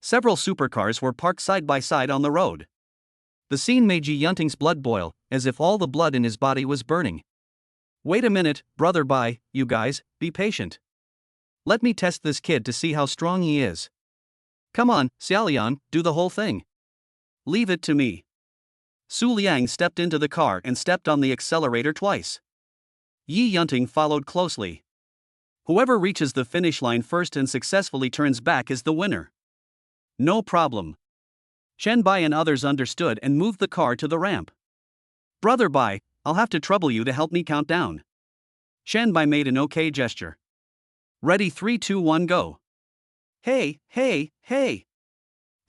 Several supercars were parked side by side on the road. The scene made Yi Yunting's blood boil, as if all the blood in his body was burning. "Wait a minute, brother Bai, you guys, be patient. Let me test this kid to see how strong he is. Come on, Xiaolian, do the whole thing. Leave it to me." Su Liang stepped into the car and stepped on the accelerator twice. Yi Yunting followed closely. Whoever reaches the finish line first and successfully turns back is the winner. No problem. Qianbai and others understood and moved the car to the ramp. "Brother Bai, I'll have to trouble you to help me count down." Qianbai made an okay gesture. "Ready 3, 2, 1, go." Hey, hey, hey!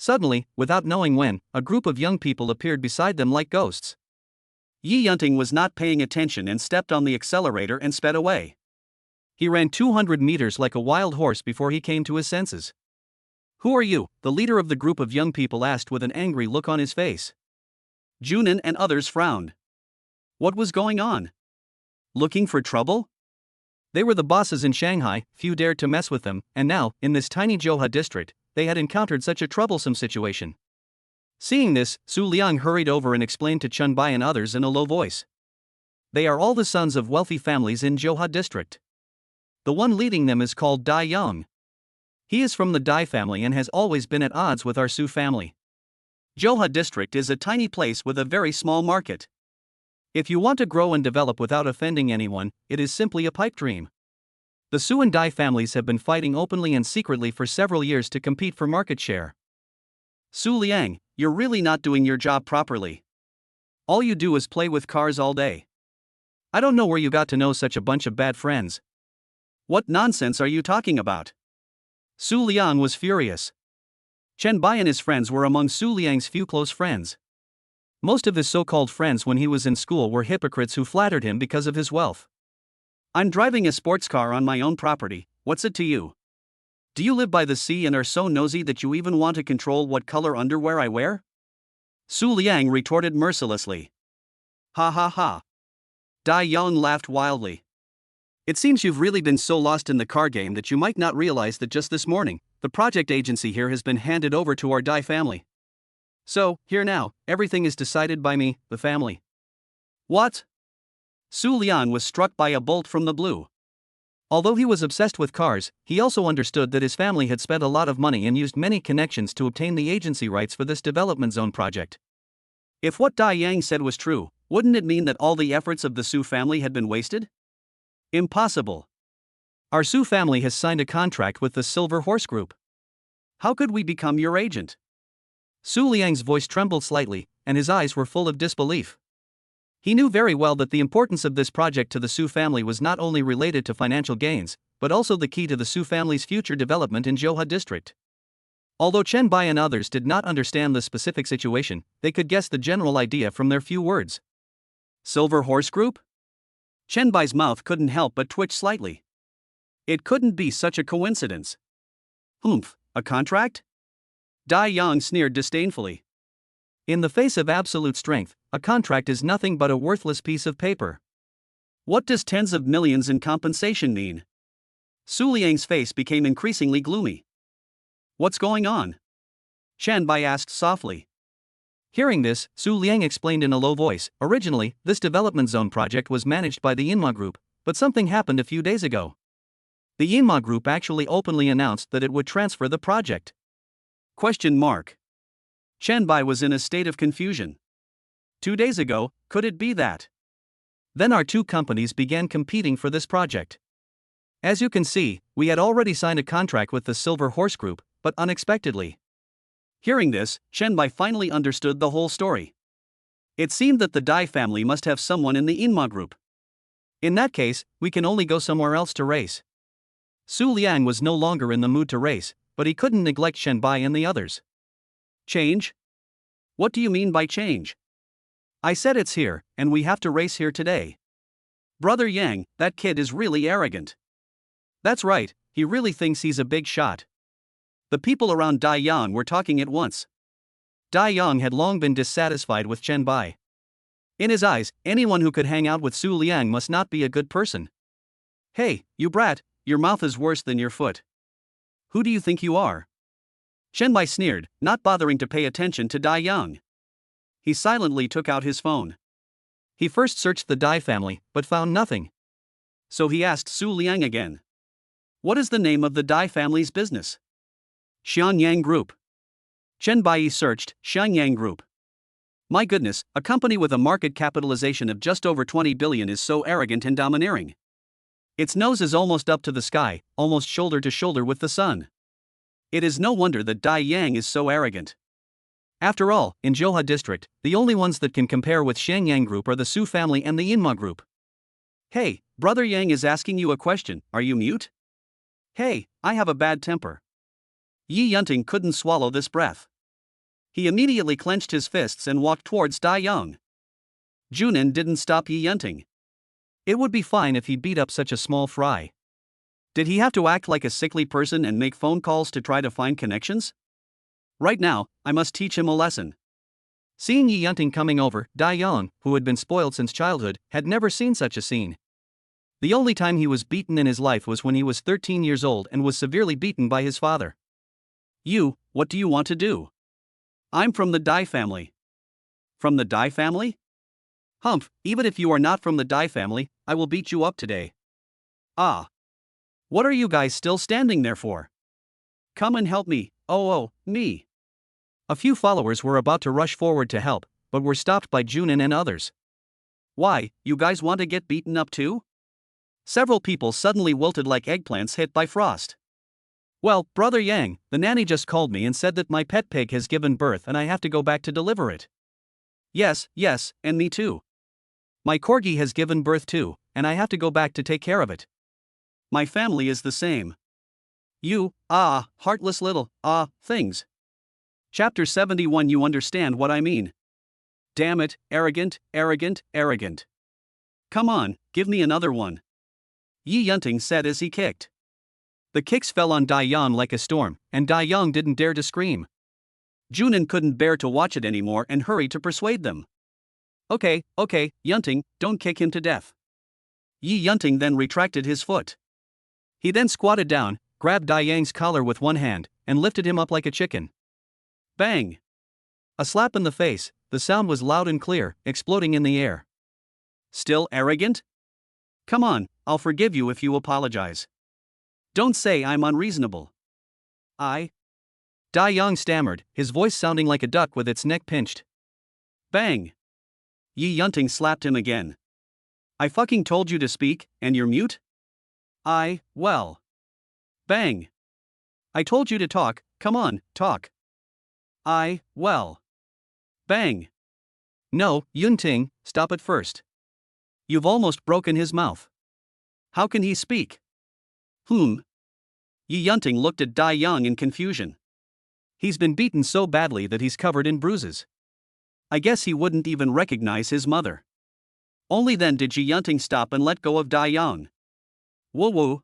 Suddenly, without knowing when, a group of young people appeared beside them like ghosts. Yi Yunting was not paying attention and stepped on the accelerator and sped away. He ran 200 meters like a wild horse before he came to his senses. "Who are you?" the leader of the group of young people asked with an angry look on his face. Junin and others frowned. What was going on? Looking for trouble? They were the bosses in Shanghai, few dared to mess with them, and now, in this tiny Zhouhe district, they had encountered such a troublesome situation. Seeing this, Su Liang hurried over and explained to Chen Bai and others in a low voice. They are all the sons of wealthy families in Zhouhe district. The one leading them is called Dai Yang. He is from the Dai family and has always been at odds with our Su family. Zhouhe district is a tiny place with a very small market. If you want to grow and develop without offending anyone, it is simply a pipe dream. The Su and Dai families have been fighting openly and secretly for several years to compete for market share. Su Liang, you're really not doing your job properly. All you do is play with cars all day. I don't know where you got to know such a bunch of bad friends. What nonsense are you talking about? Su Liang was furious. Chen Bai and his friends were among Su Liang's few close friends. Most of his so-called friends when he was in school were hypocrites who flattered him because of his wealth. I'm driving a sports car on my own property, what's it to you? Do you live by the sea and are so nosy that you even want to control what color underwear I wear? Su Liang retorted mercilessly. Ha ha ha. Dai Yang laughed wildly. It seems you've really been so lost in the car game that you might not realize that just this morning, the project agency here has been handed over to our Dai family. So, here now, everything is decided by me, the family. What? Su Liang was struck by a bolt from the blue. Although he was obsessed with cars, he also understood that his family had spent a lot of money and used many connections to obtain the agency rights for this development zone project. If what Dai Yang said was true, wouldn't it mean that all the efforts of the Su family had been wasted? Impossible. Our Su family has signed a contract with the Silver Horse Group. How could we become your agent? Su Liang's voice trembled slightly, and his eyes were full of disbelief. He knew very well that the importance of this project to the Su family was not only related to financial gains, but also the key to the Su family's future development in Zhouhe district. Although Chen Bai and others did not understand the specific situation, they could guess the general idea from their few words. Silver Horse Group? Chen Bai's mouth couldn't help but twitch slightly. It couldn't be such a coincidence. Humph, a contract? Dai Yang sneered disdainfully. In the face of absolute strength, a contract is nothing but a worthless piece of paper. What does tens of millions in compensation mean? Su Liang's face became increasingly gloomy. What's going on? Chen Bai asked softly. Hearing this, Su Liang explained in a low voice, originally, this development zone project was managed by the Yinma Group, but something happened a few days ago. The Yinma Group actually openly announced that it would transfer the project. Question mark. Chen Bai was in a state of confusion. 2 days ago, could it be that? Then our two companies began competing for this project. As you can see, we had already signed a contract with the Silver Horse Group, but unexpectedly. Hearing this, Chen Bai finally understood the whole story. It seemed that the Dai family must have someone in the Yinma Group. In that case, we can only go somewhere else to race. Su Liang was no longer in the mood to race, but he couldn't neglect Chen Bai and the others. Change? What do you mean by change? I said it's here, and we have to race here today. Brother Yang, that kid is really arrogant. That's right, he really thinks he's a big shot. The people around Dai Yang were talking at once. Dai Yang had long been dissatisfied with Chen Bai. In his eyes, anyone who could hang out with Su Liang must not be a good person. Hey, you brat, your mouth is worse than your foot. Who do you think you are? Chen Bai sneered, not bothering to pay attention to Dai Yang. He silently took out his phone. He first searched the Dai family, but found nothing. So he asked Su Liang again. What is the name of the Dai family's business? Xianyang Group. Chen Bai searched, Xianyang Group. My goodness, a company with a market capitalization of just over 20 billion is so arrogant and domineering. Its nose is almost up to the sky, almost shoulder to shoulder with the sun. It is no wonder that Dai Yang is so arrogant. After all, in Zhouhe district, the only ones that can compare with Xianyang Group are the Su family and the Yinma Group. Hey, Brother Yang is asking you a question, are you mute? Hey, I have a bad temper. Yi Yunting couldn't swallow this breath. He immediately clenched his fists and walked towards Dai Young. Junin didn't stop Yi Yunting. It would be fine if he beat up such a small fry. Did he have to act like a sickly person and make phone calls to try to find connections? Right now, I must teach him a lesson. Seeing Yi Yunting coming over, Dai Young, who had been spoiled since childhood, had never seen such a scene. The only time he was beaten in his life was when he was 13 years old and was severely beaten by his father. You, what do you want to do? I'm from the Dai family. From the Dai family? Humph, even if you are not from the Dai family, I will beat you up today. Ah. What are you guys still standing there for? Come and help me, me. A few followers were about to rush forward to help, but were stopped by Junin and others. Why, you guys want to get beaten up too? Several people suddenly wilted like eggplants hit by frost. Well, Brother Yang, the nanny just called me and said that my pet pig has given birth and I have to go back to deliver it. Yes, and me too. My corgi has given birth too, and I have to go back to take care of it. My family is the same. You, heartless little, things. Chapter 71. You understand what I mean. Damn it, arrogant. Come on, give me another one. Yi Yunting said as he kicked. The kicks fell on Dai Yang like a storm, and Dai Yang didn't dare to scream. Junin couldn't bear to watch it anymore and hurried to persuade them. Okay, Yunting, don't kick him to death. Yi Yunting then retracted his foot. He then squatted down, grabbed Dai Yang's collar with one hand, and lifted him up like a chicken. Bang! A slap in the face, the sound was loud and clear, exploding in the air. Still arrogant? Come on, I'll forgive you if you apologize. Don't say I'm unreasonable. Dai Yang stammered, his voice sounding like a duck with its neck pinched. Bang! Yi Yunting slapped him again. I fucking told you to speak, and you're mute? Well. Bang! I told you to talk, come on, talk. Well. Bang! No, Yunting, stop it first. You've almost broken his mouth. How can he speak? Yi Yunting looked at Dai Yang in confusion. He's been beaten so badly that he's covered in bruises. I guess he wouldn't even recognize his mother. Only then did Yi Yunting stop and let go of Dai Yang. Woo.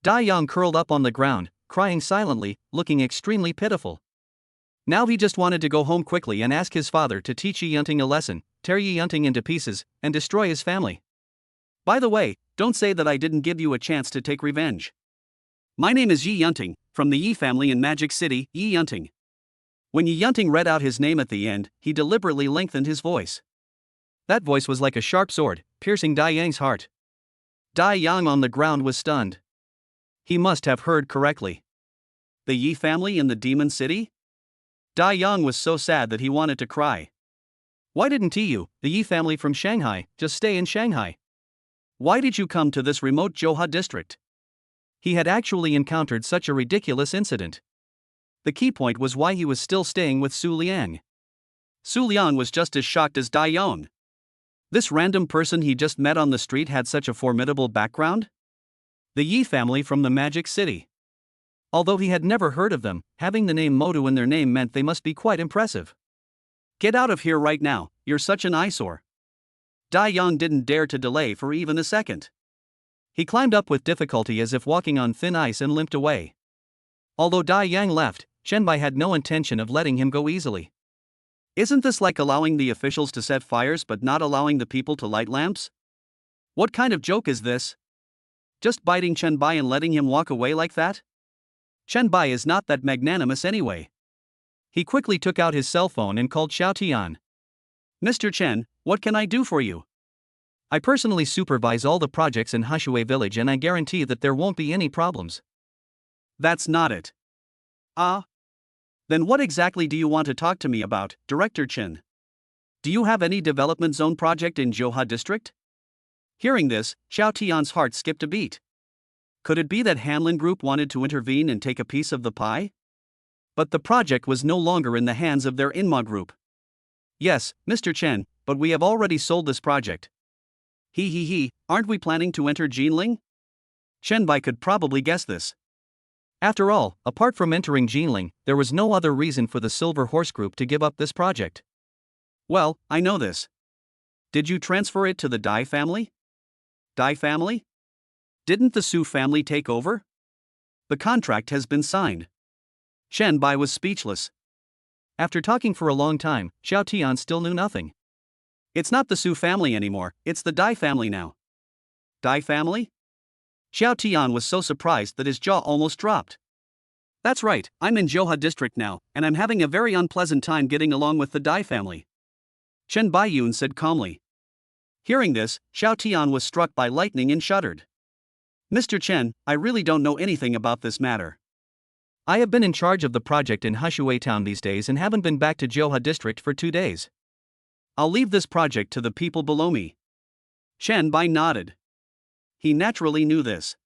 Dai Yang curled up on the ground, crying silently, looking extremely pitiful. Now he just wanted to go home quickly and ask his father to teach Yi Yunting a lesson, tear Yi Yunting into pieces, and destroy his family. By the way, don't say that I didn't give you a chance to take revenge. My name is Yi Yunting, from the Yi family in Magic City, Yi Yunting. When Yi Yunting read out his name at the end, he deliberately lengthened his voice. That voice was like a sharp sword, piercing Dai Yang's heart. Dai Yang on the ground was stunned. He must have heard correctly. The Yi family in the Demon City? Dai Yang was so sad that he wanted to cry. Why didn't you, the Yi family from Shanghai, just stay in Shanghai? Why did you come to this remote Johua district? He had actually encountered such a ridiculous incident. The key point was why he was still staying with Su Liang. Su Liang was just as shocked as Dai Yang. This random person he just met on the street had such a formidable background? The Yi family from the Magic City. Although he had never heard of them, having the name Modu in their name meant they must be quite impressive. Get out of here right now, you're such an eyesore. Dai Yang didn't dare to delay for even a second. He climbed up with difficulty as if walking on thin ice and limped away. Although Dai Yang left, Shenbai had no intention of letting him go easily. Isn't this like allowing the officials to set fires but not allowing the people to light lamps? What kind of joke is this? Just biting Shenbai and letting him walk away like that? Shenbai is not that magnanimous anyway. He quickly took out his cell phone and called Xiao Tian. Mr. Chen, what can I do for you? I personally supervise all the projects in Hashue village and I guarantee that there won't be any problems. That's not it. Then what exactly do you want to talk to me about, Director Chen? Do you have any development zone project in Johua district? Hearing this, Xiao Tian's heart skipped a beat. Could it be that Hanlin Group wanted to intervene and take a piece of the pie? But the project was no longer in the hands of their Inma Group. Yes, Mr. Chen, but we have already sold this project. Aren't we planning to enter Jinling? Shenbai could probably guess this. After all, apart from entering Jinling, there was no other reason for the Silver Horse Group to give up this project. Well, I know this. Did you transfer it to the Dai family? Dai family? Didn't the Su family take over? The contract has been signed. Shen Bai was speechless. After talking for a long time, Xiao Tian still knew nothing. It's not the Su family anymore, it's the Dai family now. Dai family? Xiao Tian was so surprised that his jaw almost dropped. That's right, I'm in Johua district now, and I'm having a very unpleasant time getting along with the Dai family. Chen Baiyun said calmly. Hearing this, Xiao Tian was struck by lightning and shuddered. Mr. Chen, I really don't know anything about this matter. I have been in charge of the project in Hushui town these days and haven't been back to Johua district for 2 days. I'll leave this project to the people below me. Shen Bai nodded. He naturally knew this.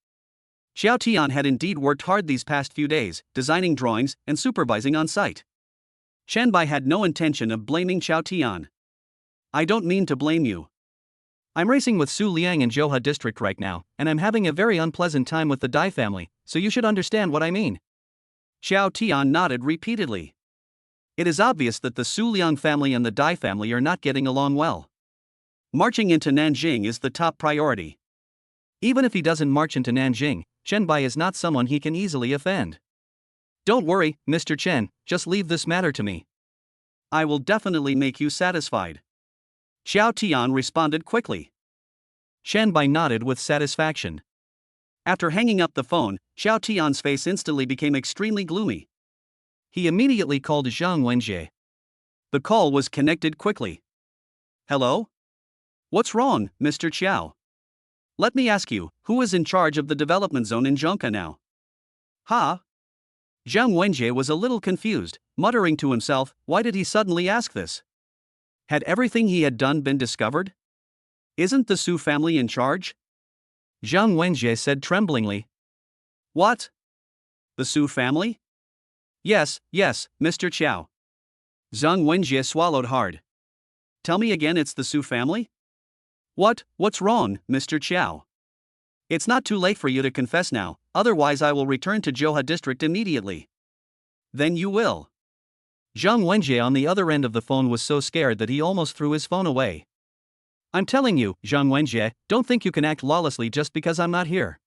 Xiao Tian had indeed worked hard these past few days, designing drawings and supervising on site. Shen Bai had no intention of blaming Xiao Tian. I don't mean to blame you. I'm racing with Su Liang in Johua district right now, and I'm having a very unpleasant time with the Dai family, so you should understand what I mean. Xiao Tian nodded repeatedly. It is obvious that the Su Liang family and the Dai family are not getting along well. Marching into Nanjing is the top priority. Even if he doesn't march into Nanjing, Shen Bai is not someone he can easily offend. Don't worry, Mr. Chen, just leave this matter to me. I will definitely make you satisfied. Xiao Tian responded quickly. Shen Bai nodded with satisfaction. After hanging up the phone, Xiao Tian's face instantly became extremely gloomy. He immediately called Zhang Wenjie. The call was connected quickly. Hello? What's wrong, Mr. Qiao? Let me ask you, who is in charge of the development zone in Zhongke now? Huh? Zhang Wenjie was a little confused, muttering to himself, why did he suddenly ask this? Had everything he had done been discovered? Isn't the Su family in charge? Zhang Wenjie said tremblingly. What? The Su family? Yes, Mr. Qiao. Zhang Wenjie swallowed hard. Tell me again, it's the Su family? What's wrong, Mr. Qiao? It's not too late for you to confess now, otherwise I will return to Johua district immediately. Then you will. Zhang Wenjie on the other end of the phone was so scared that he almost threw his phone away. I'm telling you, Zhang Wenjie, don't think you can act lawlessly just because I'm not here.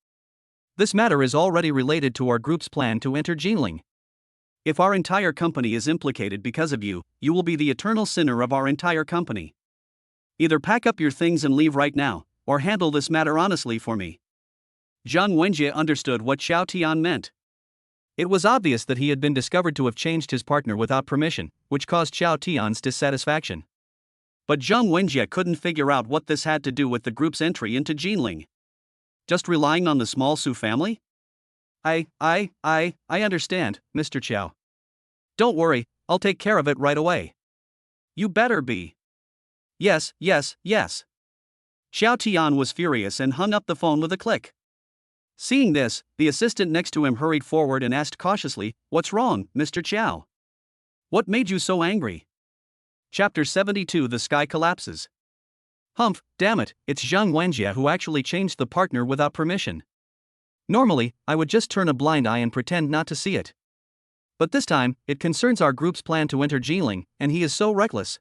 This matter is already related to our group's plan to enter Jinling. If our entire company is implicated because of you, you will be the eternal sinner of our entire company. Either pack up your things and leave right now, or handle this matter honestly for me. Zhang Wenjie understood what Xiao Tian meant. It was obvious that he had been discovered to have changed his partner without permission, which caused Xiao Tian's dissatisfaction. But Zhang Wenjie couldn't figure out what this had to do with the group's entry into Jinling. Just relying on the small Su family? I understand, Mr. Qiao. Don't worry, I'll take care of it right away. You better be. Yes. Xiao Tian was furious and hung up the phone with a click. Seeing this, the assistant next to him hurried forward and asked cautiously, What's wrong, Mr. Qiao? What made you so angry? Chapter 72 The Sky Collapses. Humph, damn it, it's Zhang Wenjie who actually changed the partner without permission. Normally, I would just turn a blind eye and pretend not to see it. But this time, it concerns our group's plan to enter Jinling, and he is so reckless.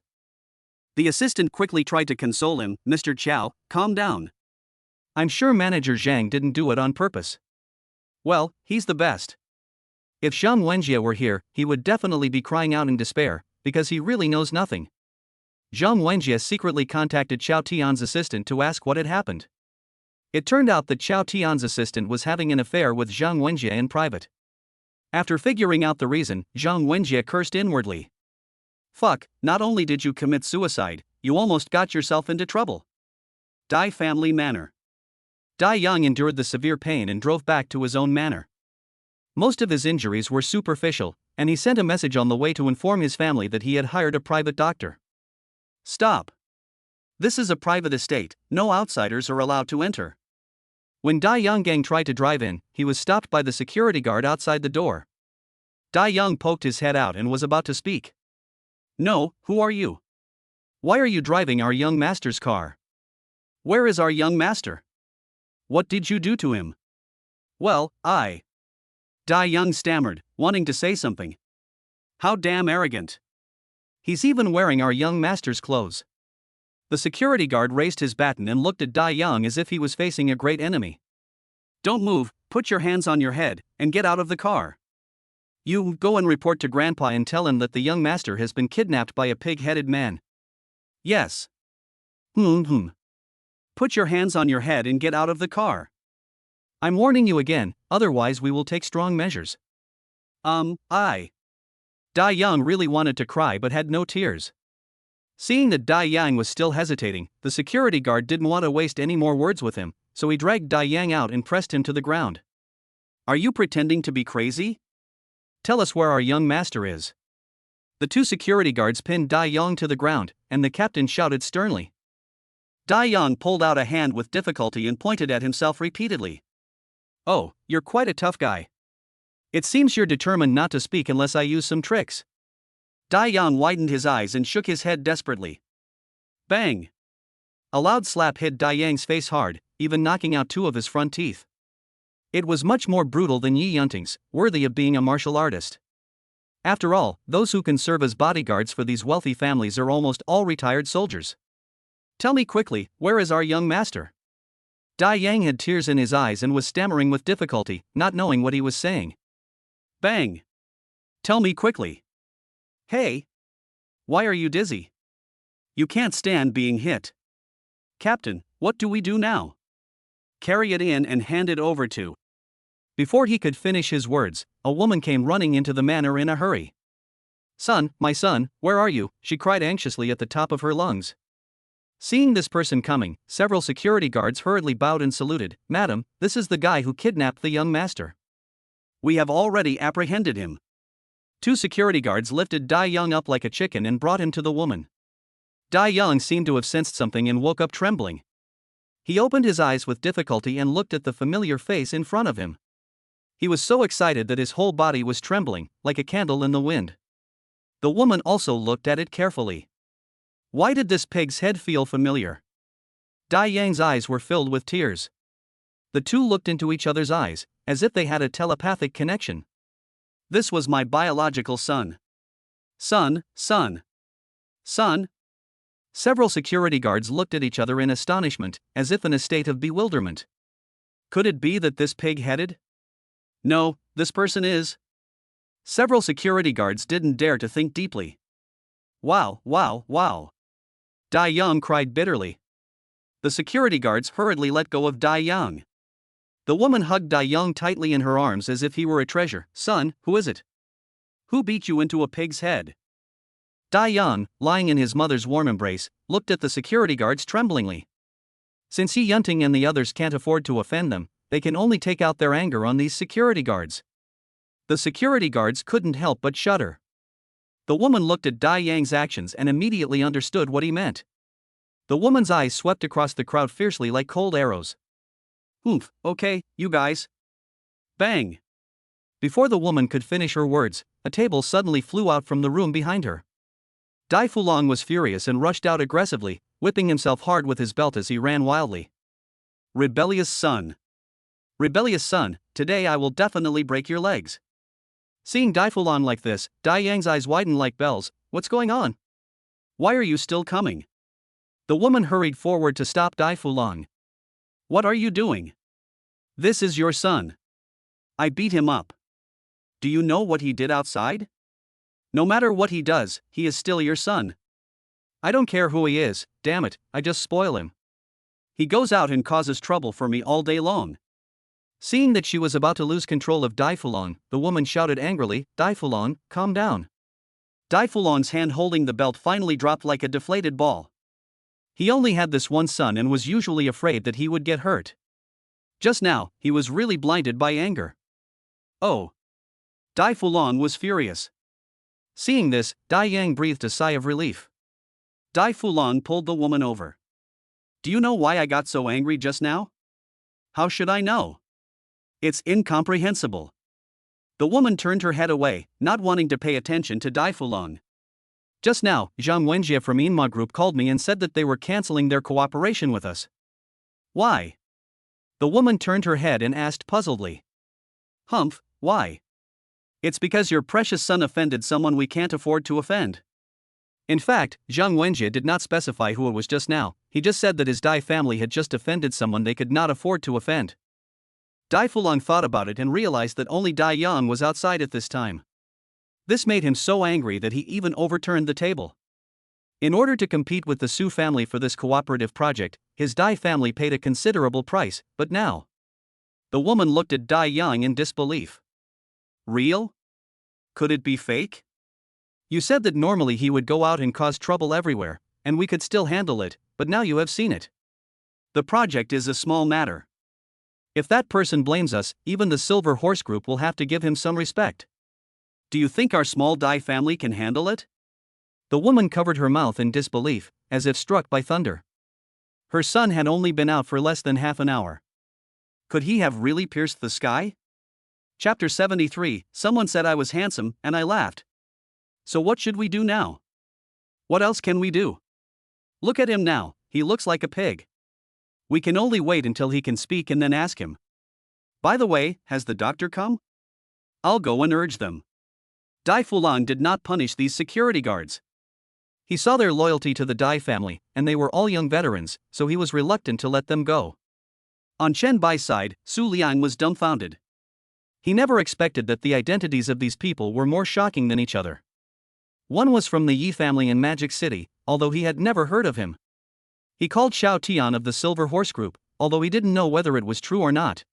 The assistant quickly tried to console him, Mr. Qiao, calm down. I'm sure Manager Zhang didn't do it on purpose. Well, he's the best. If Zhang Wenjie were here, he would definitely be crying out in despair, because he really knows nothing. Zhang Wenjie secretly contacted Xiao Tian's assistant to ask what had happened. It turned out that Xiao Tian's assistant was having an affair with Zhang Wenjie in private. After figuring out the reason, Zhang Wenjie cursed inwardly. Fuck, not only did you commit suicide, you almost got yourself into trouble. Dai family manor. Dai Yang endured the severe pain and drove back to his own manor. Most of his injuries were superficial, and he sent a message on the way to inform his family that he had hired a private doctor. Stop. This is a private estate, no outsiders are allowed to enter. When Dai Yang Gang tried to drive in, he was stopped by the security guard outside the door. Dai Yang poked his head out and was about to speak. No, who are you? Why are you driving our young master's car? Where is our young master? What did you do to him? Well, Dai Young stammered, wanting to say something. How damn arrogant. He's even wearing our young master's clothes. The security guard raised his baton and looked at Dai Young as if he was facing a great enemy. Don't move, put your hands on your head, and get out of the car. You go and report to Grandpa and tell him that the young master has been kidnapped by a pig-headed man. Yes. Put your hands on your head and get out of the car. I'm warning you again, otherwise we will take strong measures. Dai Young really wanted to cry but had no tears. Seeing that Dai Yang was still hesitating, the security guard didn't want to waste any more words with him, so he dragged Dai Yang out and pressed him to the ground. Are you pretending to be crazy? Tell us where our young master is. The two security guards pinned Dai Yang to the ground, and the captain shouted sternly. Dai Yang pulled out a hand with difficulty and pointed at himself repeatedly. Oh, you're quite a tough guy. It seems you're determined not to speak unless I use some tricks. Dai Yang widened his eyes and shook his head desperately. Bang! A loud slap hit Dai Yang's face hard, even knocking out two of his front teeth. It was much more brutal than Yi Yunting's, worthy of being a martial artist. After all, those who can serve as bodyguards for these wealthy families are almost all retired soldiers. Tell me quickly, where is our young master? Dai Yang had tears in his eyes and was stammering with difficulty, not knowing what he was saying. Bang! Tell me quickly. Hey! Why are you dizzy? You can't stand being hit. Captain, what do we do now? Carry it in and hand it over to. Before he could finish his words, a woman came running into the manor in a hurry. Son, my son, where are you? She cried anxiously at the top of her lungs. Seeing this person coming, several security guards hurriedly bowed and saluted. Madam, this is the guy who kidnapped the young master. We have already apprehended him. Two security guards lifted Dai Young up like a chicken and brought him to the woman. Dai Young seemed to have sensed something and woke up trembling. He opened his eyes with difficulty and looked at the familiar face in front of him. He was so excited that his whole body was trembling, like a candle in the wind. The woman also looked at it carefully. Why did this pig's head feel familiar? Dai Yang's eyes were filled with tears. The two looked into each other's eyes, as if they had a telepathic connection. This was my biological son. Son. Several security guards looked at each other in astonishment, as if in a state of bewilderment. Could it be that this pig-headed? No, this person is. Several security guards didn't dare to think deeply. Wow. Dai Young cried bitterly. The security guards hurriedly let go of Dai Young. The woman hugged Dai Young tightly in her arms as if he were a treasure. Son, who is it? Who beat you into a pig's head? Dai Young, lying in his mother's warm embrace, looked at the security guards tremblingly. Since Yi Yunting and the others can't afford to offend them, they can only take out their anger on these security guards. The security guards couldn't help but shudder. The woman looked at Dai Yang's actions and immediately understood what he meant. The woman's eyes swept across the crowd fiercely like cold arrows. Oomph, okay, you guys. Bang! Before the woman could finish her words, a table suddenly flew out from the room behind her. Dai Fulong was furious and rushed out aggressively, whipping himself hard with his belt as he ran wildly. Rebellious son, today I will definitely break your legs. Seeing Dai Fulong like this, Dai Yang's eyes widened like bells. What's going on? Why are you still coming? The woman hurried forward to stop Dai Fulong. What are you doing? This is your son. I beat him up. Do you know what he did outside? No matter what he does, he is still your son. I don't care who he is, damn it, I just spoil him. He goes out and causes trouble for me all day long. Seeing that she was about to lose control of Dai Fulong, the woman shouted angrily, Dai Fulong, calm down. Dai Fulong's hand holding the belt finally dropped like a deflated ball. He only had this one son and was usually afraid that he would get hurt. Just now, he was really blinded by anger. Oh! Dai Fulong was furious. Seeing this, Dai Yang breathed a sigh of relief. Dai Fulong pulled the woman over. Do you know why I got so angry just now? How should I know? It's incomprehensible. The woman turned her head away, not wanting to pay attention to Dai Fulong. Just now, Zhang Wenjie from Inma Group called me and said that they were canceling their cooperation with us. Why? The woman turned her head and asked puzzledly. Humph, Why? It's because your precious son offended someone we can't afford to offend. In fact, Zhang Wenjie did not specify who it was just now, he just said that his Dai family had just offended someone they could not afford to offend. Dai Fulong thought about it and realized that only Dai Yang was outside at this time. This made him so angry that he even overturned the table. In order to compete with the Su family for this cooperative project, his Dai family paid a considerable price, but now. The woman looked at Dai Yang in disbelief. Real? Could it be fake? You said that normally he would go out and cause trouble everywhere, and we could still handle it, but now you have seen it. The project is a small matter. If that person blames us, even the Silver Horse Group will have to give him some respect. Do you think our small Dai family can handle it? The woman covered her mouth in disbelief, as if struck by thunder. Her son had only been out for less than half an hour. Could he have really pierced the sky? Chapter 73, someone said I was handsome, and I laughed. So what should we do now? What else can we do? Look at him now, he looks like a pig. We can only wait until he can speak and then ask him. By the way, has the doctor come? I'll go and urge them. Dai Fulong did not punish these security guards. He saw their loyalty to the Dai family, and they were all young veterans, so he was reluctant to let them go. On Chen Bai's side, Su Liang was dumbfounded. He never expected that the identities of these people were more shocking than each other. One was from the Yi family in Magic City, although he had never heard of him. He called Xiao Tian of the Silver Horse Group, although he didn't know whether it was true or not.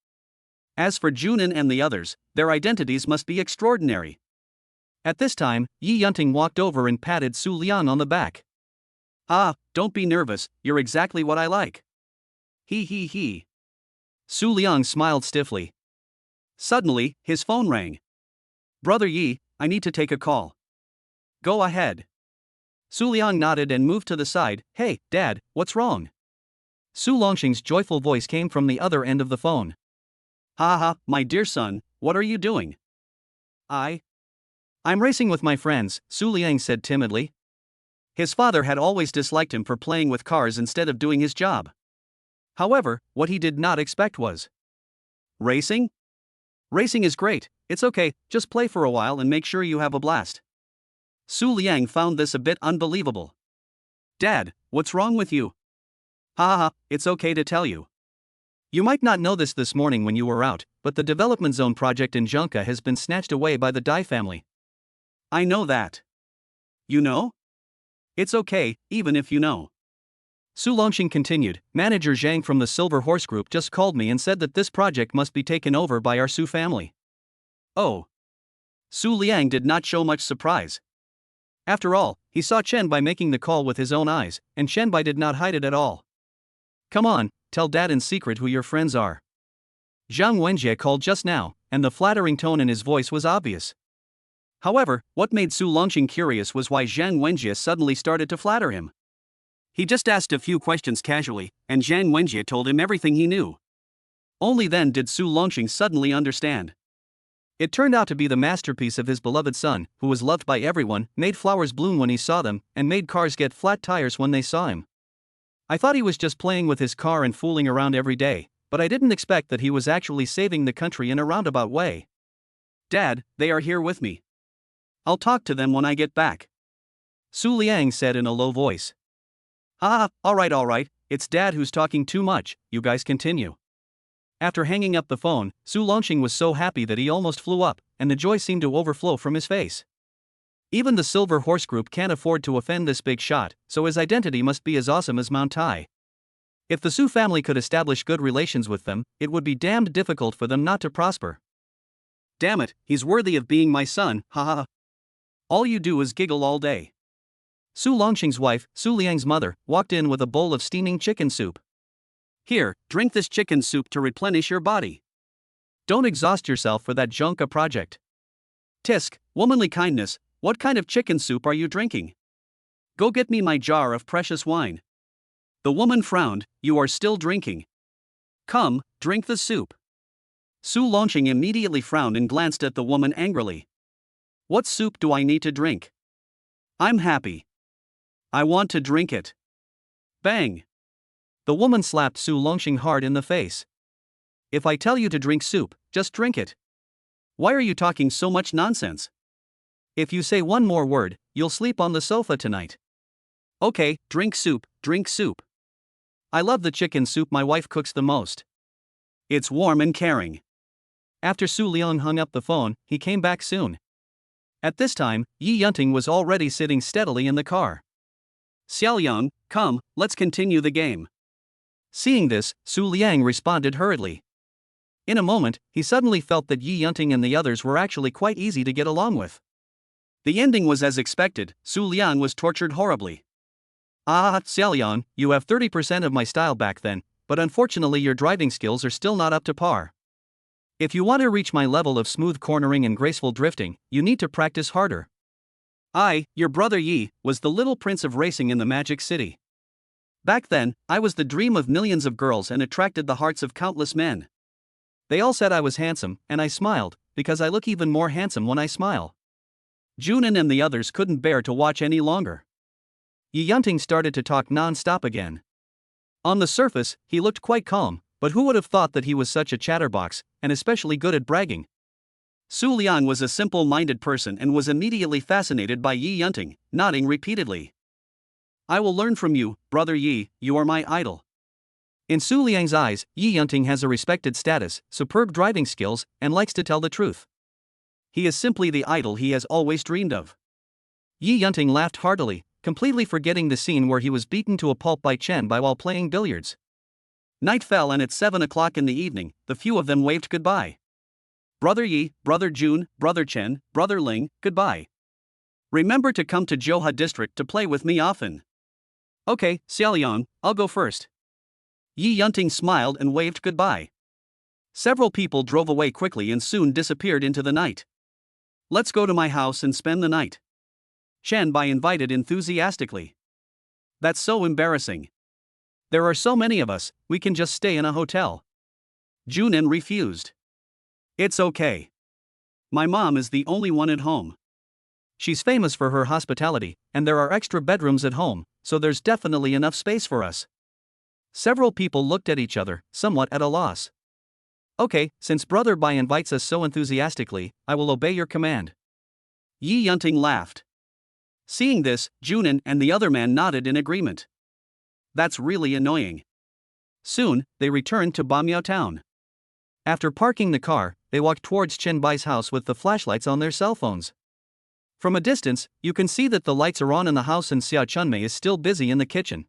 As for Junin and the others, their identities must be extraordinary. At this time, Yi Yunting walked over and patted Su Liang on the back. Ah, don't be nervous, you're exactly what I like. He. Su Liang smiled stiffly. Suddenly, his phone rang. Brother Yi, I need to take a call. Go ahead. Su Liang nodded and moved to the side. Hey, Dad, what's wrong? Su Longxing's joyful voice came from the other end of the phone. Ha, my dear son, what are you doing? I'm racing with my friends, Su Liang said timidly. His father had always disliked him for playing with cars instead of doing his job. However, what he did not expect was racing? Racing is great, it's okay, just play for a while and make sure you have a blast. Su Liang found this a bit unbelievable. Dad, what's wrong with you? Ha, it's okay to tell you. You might not know this morning when you were out, but the development zone project in Junka has been snatched away by the Dai family. I know that. You know? It's okay, even if you know. Su Longxing continued, Manager Zhang from the Silver Horse Group just called me and said that this project must be taken over by our Su family. Oh. Su Liang did not show much surprise. After all, he saw Chen Bai making the call with his own eyes, and Chen Bai did not hide it at all. Come on, tell Dad in secret who your friends are. Zhang Wenjie called just now, and the flattering tone in his voice was obvious. However, what made Su Longxing curious was why Zhang Wenjie suddenly started to flatter him. He just asked a few questions casually, and Zhang Wenjie told him everything he knew. Only then did Su Longxing suddenly understand. It turned out to be the masterpiece of his beloved son, who was loved by everyone, made flowers bloom when he saw them, and made cars get flat tires when they saw him. I thought he was just playing with his car and fooling around every day, but I didn't expect that he was actually saving the country in a roundabout way. Dad, they are here with me. I'll talk to them when I get back. Su Liang said in a low voice. All right, it's Dad who's talking too much, you guys continue. After hanging up the phone, Su Longxing was so happy that he almost flew up, and the joy seemed to overflow from his face. Even the Silver Horse Group can't afford to offend this big shot, so his identity must be as awesome as Mount Tai. If the Su family could establish good relations with them, it would be damned difficult for them not to prosper. Damn it, he's worthy of being my son, haha. All you do is giggle all day. Su Longxing's wife, Su Liang's mother, walked in with a bowl of steaming chicken soup. Here, drink this chicken soup to replenish your body. Don't exhaust yourself for that Junka project. Tisk, womanly kindness, what kind of chicken soup are you drinking? Go get me my jar of precious wine. The woman frowned, you are still drinking. Come, drink the soup. Su Longxing immediately frowned and glanced at the woman angrily. What soup do I need to drink? I'm happy. I want to drink it. Bang! The woman slapped Su Longxing hard in the face. If I tell you to drink soup, just drink it. Why are you talking so much nonsense? If you say one more word, you'll sleep on the sofa tonight. Okay, drink soup, drink soup. I love the chicken soup my wife cooks the most. It's warm and caring. After Su Liang hung up the phone, he came back soon. At this time, Yi Yunting was already sitting steadily in the car. Xiaoyang, come, let's continue the game. Seeing this, Su Liang responded hurriedly. In a moment, he suddenly felt that Yi Yunting and the others were actually quite easy to get along with. The ending was as expected. Su Liang was tortured horribly. Ah, Xiaoyang, you have 30% of my style back then, but unfortunately your driving skills are still not up to par. If you want to reach my level of smooth cornering and graceful drifting, you need to practice harder. I, your brother Yi, was the little prince of racing in the Magic City. Back then, I was the dream of millions of girls and attracted the hearts of countless men. They all said I was handsome, and I smiled, because I look even more handsome when I smile. Junin and the others couldn't bear to watch any longer. Yi Yunting started to talk non-stop again. On the surface, he looked quite calm, but who would have thought that he was such a chatterbox, and especially good at bragging? Su Liang was a simple-minded person and was immediately fascinated by Yi Yunting, nodding repeatedly. I will learn from you, brother Yi, you are my idol. In Su Liang's eyes, Yi Yunting has a respected status, superb driving skills, and likes to tell the truth. He is simply the idol he has always dreamed of. Yi Yunting laughed heartily, completely forgetting the scene where he was beaten to a pulp by Chen Bai while playing billiards. Night fell and at 7 o'clock in the evening, the few of them waved goodbye. Brother Yi, Brother Jun, Brother Chen, Brother Ling, goodbye. Remember to come to Johua District to play with me often. Okay, Xiaoyang, I'll go first. Yi Yunting smiled and waved goodbye. Several people drove away quickly and soon disappeared into the night. Let's go to my house and spend the night. Chen Bai invited enthusiastically. That's so embarrassing. There are so many of us, we can just stay in a hotel. Junin refused. It's okay. My mom is the only one at home. She's famous for her hospitality, and there are extra bedrooms at home, so there's definitely enough space for us. Several people looked at each other, somewhat at a loss. Okay, since Brother Bai invites us so enthusiastically, I will obey your command. Yi Yunting laughed. Seeing this, Junin and the other man nodded in agreement. That's really annoying. Soon, they returned to Bamiao town. After parking the car, they walked towards Chen Bai's house with the flashlights on their cell phones. From a distance, you can see that the lights are on in the house and Xia Chunmei is still busy in the kitchen.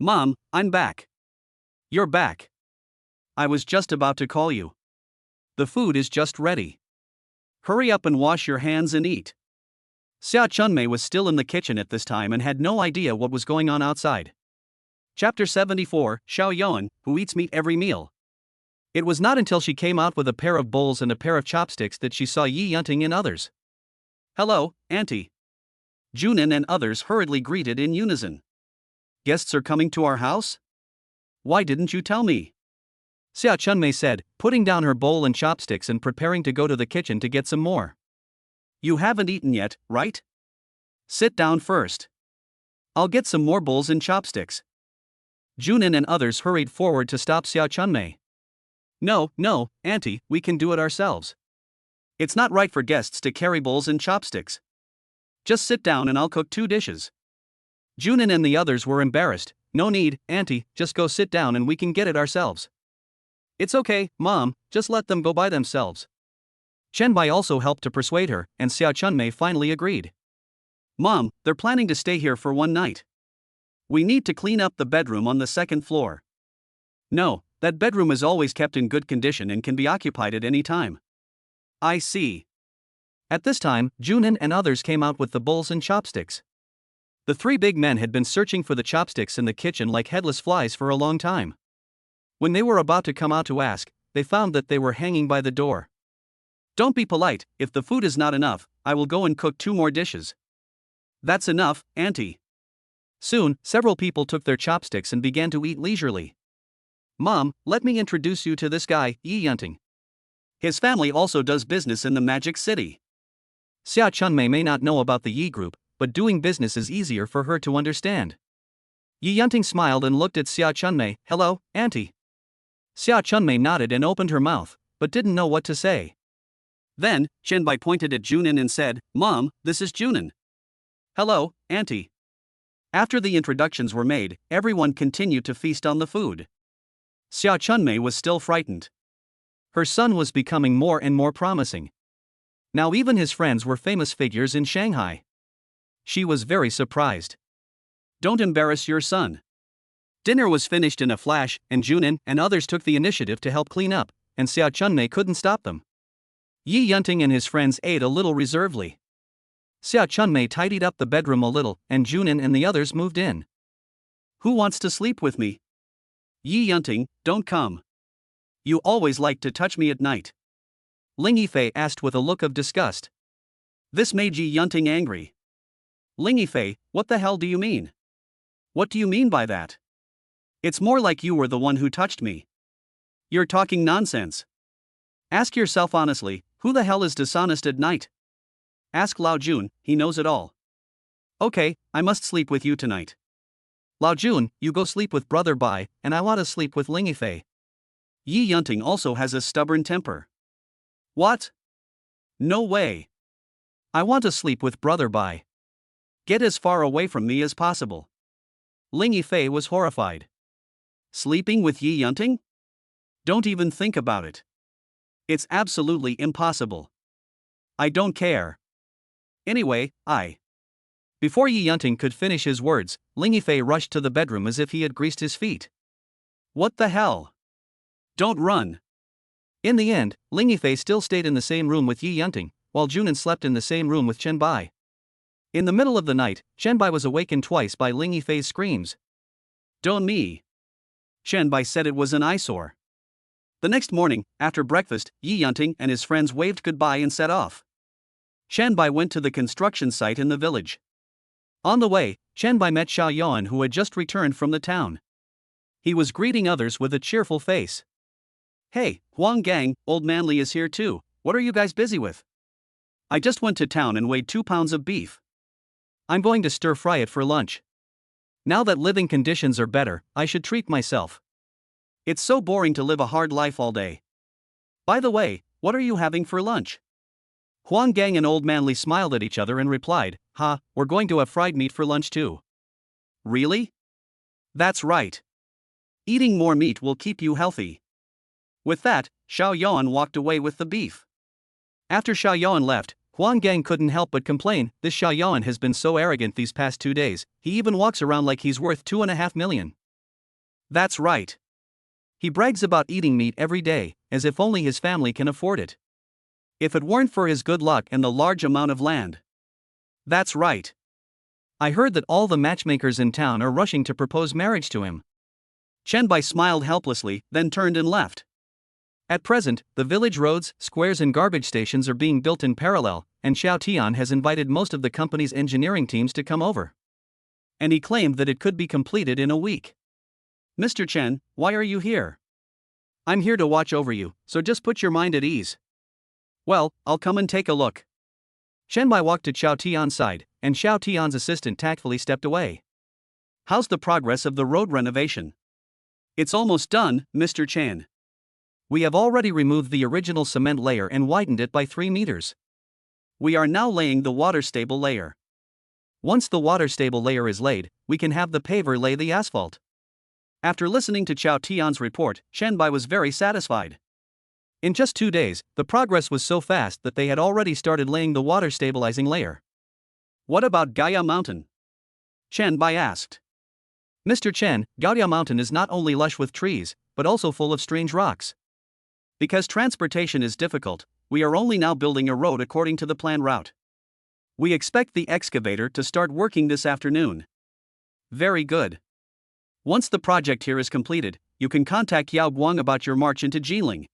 Mom, I'm back. You're back. I was just about to call you. The food is just ready. Hurry up and wash your hands and eat. Xia Chunmei was still in the kitchen at this time and had no idea what was going on outside. Chapter 74, Xiao Yuan, who eats meat every meal. It was not until she came out with a pair of bowls and a pair of chopsticks that she saw Yi Yunting and others. Hello, Auntie. Junin and others hurriedly greeted in unison. Guests are coming to our house? Why didn't you tell me? Xia Chunmei said, putting down her bowl and chopsticks and preparing to go to the kitchen to get some more. You haven't eaten yet, right? Sit down first. I'll get some more bowls and chopsticks. Junin and others hurried forward to stop Xia Chunmei. No, Auntie, we can do it ourselves. It's not right for guests to carry bowls and chopsticks. Just sit down and I'll cook 2 dishes. Junin and the others were embarrassed. No need, Auntie, just go sit down and we can get it ourselves. It's okay, Mom, just let them go by themselves. Chen Bai also helped to persuade her, and Xia Chunmei finally agreed. Mom, they're planning to stay here for 1 night. We need to clean up the bedroom on the 2nd floor. No, that bedroom is always kept in good condition and can be occupied at any time. I see. At this time, Junin and others came out with the bowls and chopsticks. The 3 big men had been searching for the chopsticks in the kitchen like headless flies for a long time. When they were about to come out to ask, they found that they were hanging by the door. Don't be polite, if the food is not enough, I will go and cook 2 more dishes. That's enough, Auntie. Soon, several people took their chopsticks and began to eat leisurely. Mom, let me introduce you to this guy, Yi Yunting. His family also does business in the Magic City. Xia Chunmei may not know about the Yi group, but doing business is easier for her to understand. Yi Yunting smiled and looked at Xia Chunmei. Hello, Auntie. Xia Chunmei nodded and opened her mouth, but didn't know what to say. Then, Qianbai pointed at Junin and said, "Mom, this is Junin." "Hello, Auntie." After the introductions were made, everyone continued to feast on the food. Xia Chunmei was still frightened. Her son was becoming more and more promising. Now even his friends were famous figures in Shanghai. She was very surprised. "Don't embarrass your son." Dinner was finished in a flash, and Junin and others took the initiative to help clean up, and Xia Chunmei couldn't stop them. Yi Yunting and his friends ate a little reservedly. Xia Chunmei tidied up the bedroom a little, and Junin and the others moved in. "Who wants to sleep with me?" "Yi Yunting, don't come. You always like to touch me at night." Ling Yifei asked with a look of disgust. This made Yi Yunting angry. "Ling Yifei, what the hell do you mean? What do you mean by that? It's more like you were the one who touched me. You're talking nonsense. Ask yourself honestly, who the hell is dishonest at night? Ask Lao Jun, he knows it all." "Okay, I must sleep with you tonight." "Lao Jun, you go sleep with Brother Bai, and I want to sleep with Ling Yifei." Yi Yunting also has a stubborn temper. "What? No way. I want to sleep with Brother Bai. Get as far away from me as possible." Ling Yifei was horrified. Sleeping with Yi Yunting? Don't even think about it. It's absolutely impossible. I don't care. Anyway, Before Yi Yunting could finish his words, Ling Yifei rushed to the bedroom as if he had greased his feet. "What the hell? Don't run." In the end, Ling Yifei still stayed in the same room with Yi Yunting, while Junin slept in the same room with Qianbai. In the middle of the night, Qianbai was awakened twice by Ling Yifei's screams. "Don't me." Qianbai said it was an eyesore. The next morning, after breakfast, Yi Yunting and his friends waved goodbye and set off. Qianbai went to the construction site in the village. On the way, Qianbai met Xiao Yuan, who had just returned from the town. He was greeting others with a cheerful face. "Hey, Huang Gang, old Manly is here too. What are you guys busy with?" "I just went to town and weighed 2 pounds of beef. I'm going to stir fry it for lunch. Now that living conditions are better, I should treat myself. It's so boring to live a hard life all day. By the way, what are you having for lunch?" Huang Gang and Old Manly smiled at each other and replied, "Ha, we're going to have fried meat for lunch too." "Really?" "That's right. Eating more meat will keep you healthy." With that, Xiao Yuan walked away with the beef. After Xiao Yuan left, Huang Gang couldn't help but complain, "This Xiao Yuan has been so arrogant these past 2 days, he even walks around like he's worth 2.5 million. That's right. He brags about eating meat every day, as if only his family can afford it. If it weren't for his good luck and the large amount of land." "That's right. I heard that all the matchmakers in town are rushing to propose marriage to him." Qianbai smiled helplessly, then turned and left. At present, the village roads, squares and garbage stations are being built in parallel, and Xiao Tian has invited most of the company's engineering teams to come over. And he claimed that it could be completed in a week. "Mr. Chen, why are you here?" "I'm here to watch over you, so just put your mind at ease." "Well, I'll come and take a look." Qianbai walked to Xiao Tian's side, and Xiao Tian's assistant tactfully stepped away. "How's the progress of the road renovation?" "It's almost done, Mr. Chen. We have already removed the original cement layer and widened it by 3 meters. We are now laying the water-stable layer. Once the water-stable layer is laid, we can have the paver lay the asphalt." After listening to Xiao Tian's report, Qianbai was very satisfied. In just 2 days, the progress was so fast that they had already started laying the water-stabilizing layer. "What about Gaia Mountain?" Qianbai asked. "Mr. Chen, Gaia Mountain is not only lush with trees, but also full of strange rocks. Because transportation is difficult, we are only now building a road according to the planned route. We expect the excavator to start working this afternoon." "Very good. Once the project here is completed, you can contact Yao Guang about your march into Jiling."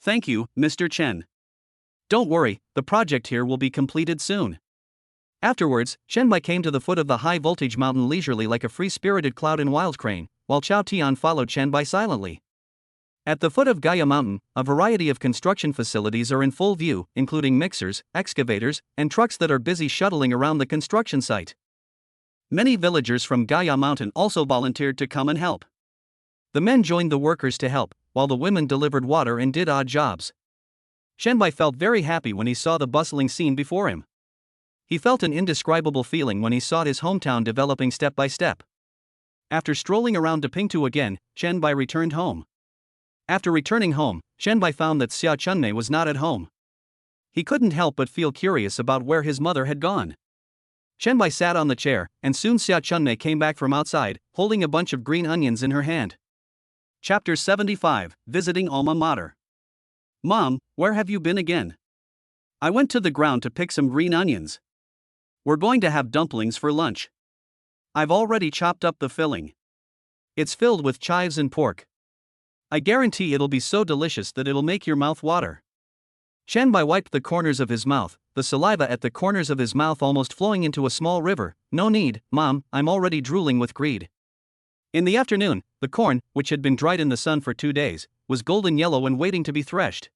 "Thank you, Mr. Chen. Don't worry, the project here will be completed soon." Afterwards, Qianbai came to the foot of the high-voltage mountain leisurely like a free-spirited cloud in wild crane, while Xiao Tian followed Qianbai silently. At the foot of Gaia Mountain, a variety of construction facilities are in full view, including mixers, excavators, and trucks that are busy shuttling around the construction site. Many villagers from Gaia Mountain also volunteered to come and help. The men joined the workers to help, while the women delivered water and did odd jobs. Shenbai felt very happy when he saw the bustling scene before him. He felt an indescribable feeling when he saw his hometown developing step by step. After strolling around Depingtu again, Shenbai returned home. After returning home, Shenbai found that Xia Chunmei was not at home. He couldn't help but feel curious about where his mother had gone. Shenbai sat on the chair, and soon Xia Chunmei came back from outside, holding a bunch of green onions in her hand. Chapter 75, Visiting Alma Mater. Mom, where have you been again? I went to the ground to pick some green onions. We're going to have dumplings for lunch. I've already chopped up the filling. It's filled with chives and pork. I guarantee it'll be so delicious that it'll make your mouth water. Shenbai wiped the corners of his mouth, the saliva at the corners of his mouth almost flowing into a small river. No need, Mom, I'm already drooling with greed. In the afternoon, the corn, which had been dried in the sun for 2 days, was golden yellow and waiting to be threshed.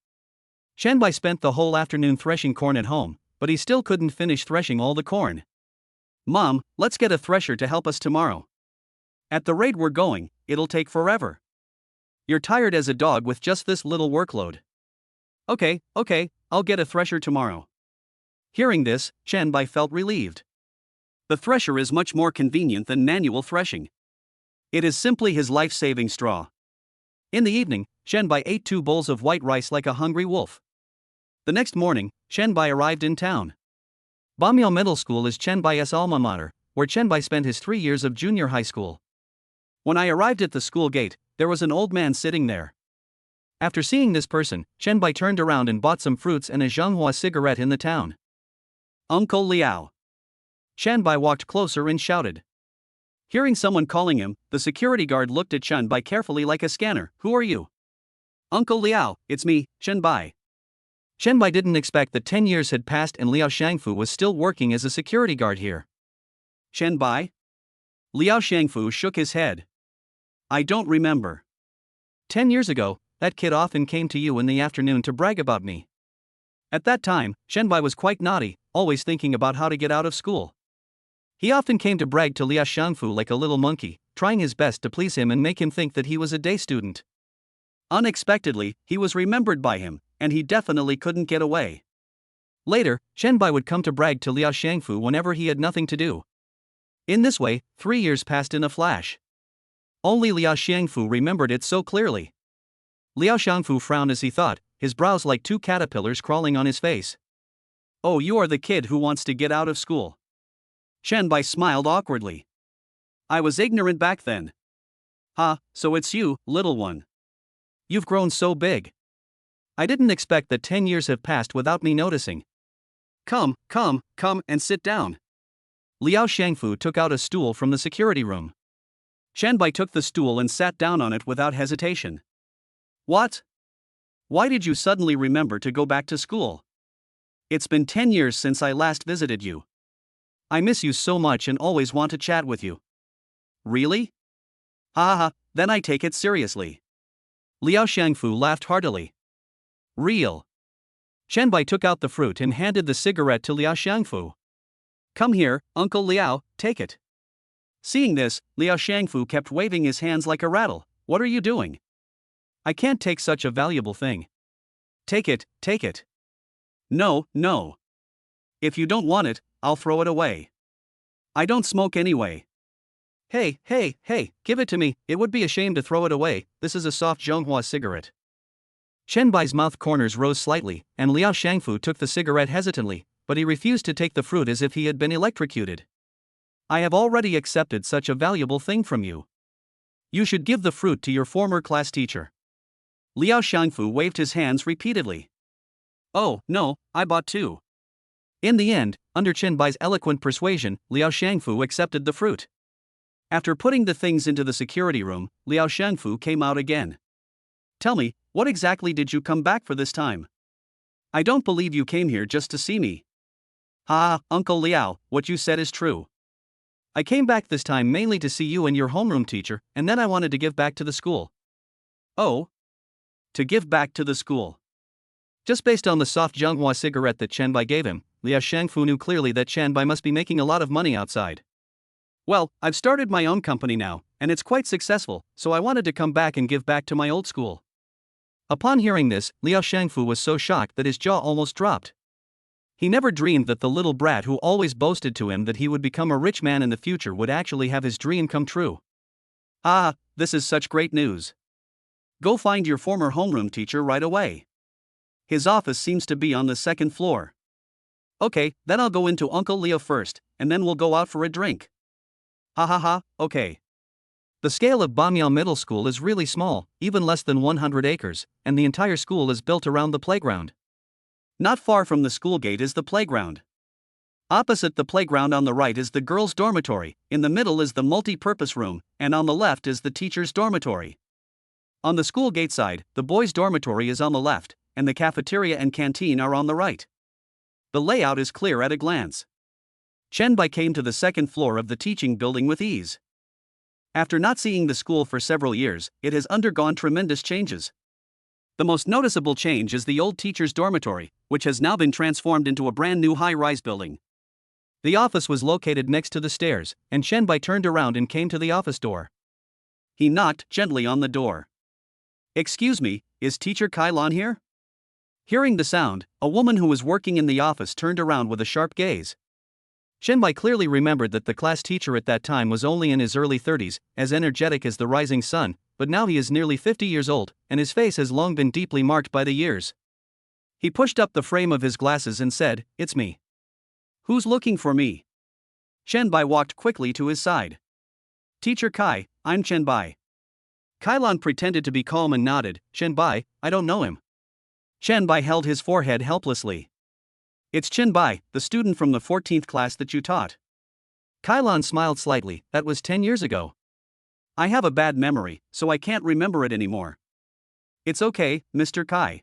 Shenbai spent the whole afternoon threshing corn at home, but he still couldn't finish threshing all the corn. Mom, let's get a thresher to help us tomorrow. At the rate we're going, it'll take forever. You're tired as a dog with just this little workload. Okay, I'll get a thresher tomorrow. Hearing this, Shenbai felt relieved. The thresher is much more convenient than manual threshing. It is simply his life-saving straw. In the evening, Shenbai ate 2 bowls of white rice like a hungry wolf. The next morning, Shenbai arrived in town. Bamiao Middle School is Shenbai's alma mater, where Shenbai spent his 3 years of junior high school. When I arrived at the school gate, there was an old man sitting there. After seeing this person, Shenbai turned around and bought some fruits and a Zhonghua cigarette in the town. Uncle Liao. Shenbai walked closer and shouted. Hearing someone calling him, the security guard looked at Shenbai carefully like a scanner. Who are you? Uncle Liao, it's me, Shenbai. Shenbai didn't expect that 10 years had passed and Liao Shangfu was still working as a security guard here. Shenbai? Liao Shangfu shook his head. I don't remember. 10 years ago, that kid often came to you in the afternoon to brag about me. At that time, Shenbai was quite naughty, always thinking about how to get out of school. He often came to brag to Liao Shangfu like a little monkey, trying his best to please him and make him think that he was a day student. Unexpectedly, he was remembered by him, and he definitely couldn't get away. Later, Shenbai would come to brag to Liao Shangfu whenever he had nothing to do. In this way, 3 years passed in a flash. Only Liao Shangfu remembered it so clearly. Liao Shangfu frowned as he thought, his brows like 2 caterpillars crawling on his face. Oh, you are the kid who wants to get out of school. Shenbai smiled awkwardly. I was ignorant back then. Ha, so it's you, little one. You've grown so big. I didn't expect that 10 years have passed without me noticing. Come and sit down. Liao Shangfu took out a stool from the security room. Shenbai took the stool and sat down on it without hesitation. What? Why did you suddenly remember to go back to school? It's been 10 years since I last visited you. I miss you so much and always want to chat with you. Really? Then I take it seriously. Liao Shangfu laughed heartily. Real. Shenbai took out the fruit and handed the cigarette to Liao Shangfu. Come here, Uncle Liao, take it. Seeing this, Liao Shangfu kept waving his hands like a rattle. What are you doing? I can't take such a valuable thing. Take it. No. If you don't want it, I'll throw it away. I don't smoke anyway. Hey, give it to me, it would be a shame to throw it away, this is a soft Zhonghua cigarette. Shenbai's mouth corners rose slightly, and Liao Shangfu took the cigarette hesitantly, but he refused to take the fruit as if he had been electrocuted. I have already accepted such a valuable thing from you. You should give the fruit to your former class teacher. Liao Shangfu waved his hands repeatedly. Oh, no, I bought 2. In the end, under Shenbai's eloquent persuasion, Liao Shangfu accepted the fruit. After putting the things into the security room, Liao Shangfu came out again. Tell me, what exactly did you come back for this time? I don't believe you came here just to see me. Uncle Liao, what you said is true. I came back this time mainly to see you and your homeroom teacher, and then I wanted to give back to the school. Oh? To give back to the school. Just based on the soft Zhonghua cigarette that Shenbai gave him, Liao Shangfu knew clearly that Shenbai must be making a lot of money outside. Well, I've started my own company now, and it's quite successful, so I wanted to come back and give back to my old school. Upon hearing this, Liao Shangfu was so shocked that his jaw almost dropped. He never dreamed that the little brat who always boasted to him that he would become a rich man in the future would actually have his dream come true. Ah, this is such great news. Go find your former homeroom teacher right away. His office seems to be on the second floor. Okay, then I'll go into Uncle Leo first, and then we'll go out for a drink. Ha ha ha, okay. The scale of Bamyao Middle School is really small, even less than 100 acres, and the entire school is built around the playground. Not far from the school gate is the playground. Opposite the playground on the right is the girls' dormitory, in the middle is the multi-purpose room, and on the left is the teacher's dormitory. On the school gate side, the boys' dormitory is on the left, and the cafeteria and canteen are on the right. The layout is clear at a glance. Chen Bai came to the second floor of the teaching building with ease. After not seeing the school for several years, it has undergone tremendous changes. The most noticeable change is the old teacher's dormitory, which has now been transformed into a brand new high-rise building. The office was located next to the stairs, and Chen Bai turned around and came to the office door. He knocked gently on the door. "Excuse me, is Teacher Kailan here?" Hearing the sound, a woman who was working in the office turned around with a sharp gaze. Chen Bai clearly remembered that the class teacher at that time was only in his early 30s, as energetic as the rising sun, but now he is nearly 50 years old, and his face has long been deeply marked by the years. He pushed up the frame of his glasses and said, "It's me." "Who's looking for me?" Chen Bai walked quickly to his side. "Teacher Kai, I'm Chen Bai." Kailan pretended to be calm and nodded. "Chen Bai, I don't know him." Chen Bai held his forehead helplessly. "It's Chen Bai, the student from the 14th class that you taught." Kailan smiled slightly. "That was 10 years ago. I have a bad memory, so I can't remember it anymore." "It's okay, Mr. Kai.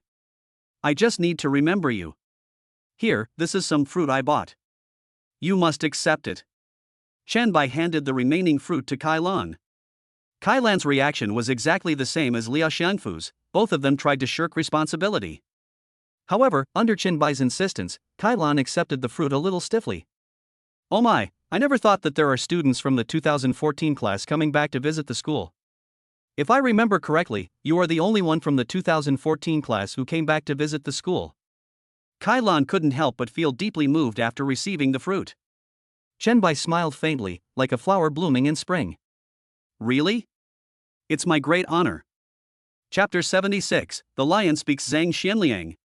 I just need to remember you. Here, this is some fruit I bought. You must accept it." Chen Bai handed the remaining fruit to Kailan. Kailan's reaction was exactly the same as Liao Xiangfu's. Both of them tried to shirk responsibility. However, under Chen Bai's insistence, Kailan accepted the fruit a little stiffly. "Oh my, I never thought that there are students from the 2014 class coming back to visit the school. If I remember correctly, you are the only one from the 2014 class who came back to visit the school." Kailan couldn't help but feel deeply moved after receiving the fruit. Chen Bai smiled faintly, like a flower blooming in spring. "Really? It's my great honor." Chapter 76, The Lion Speaks Zhang Xianliang.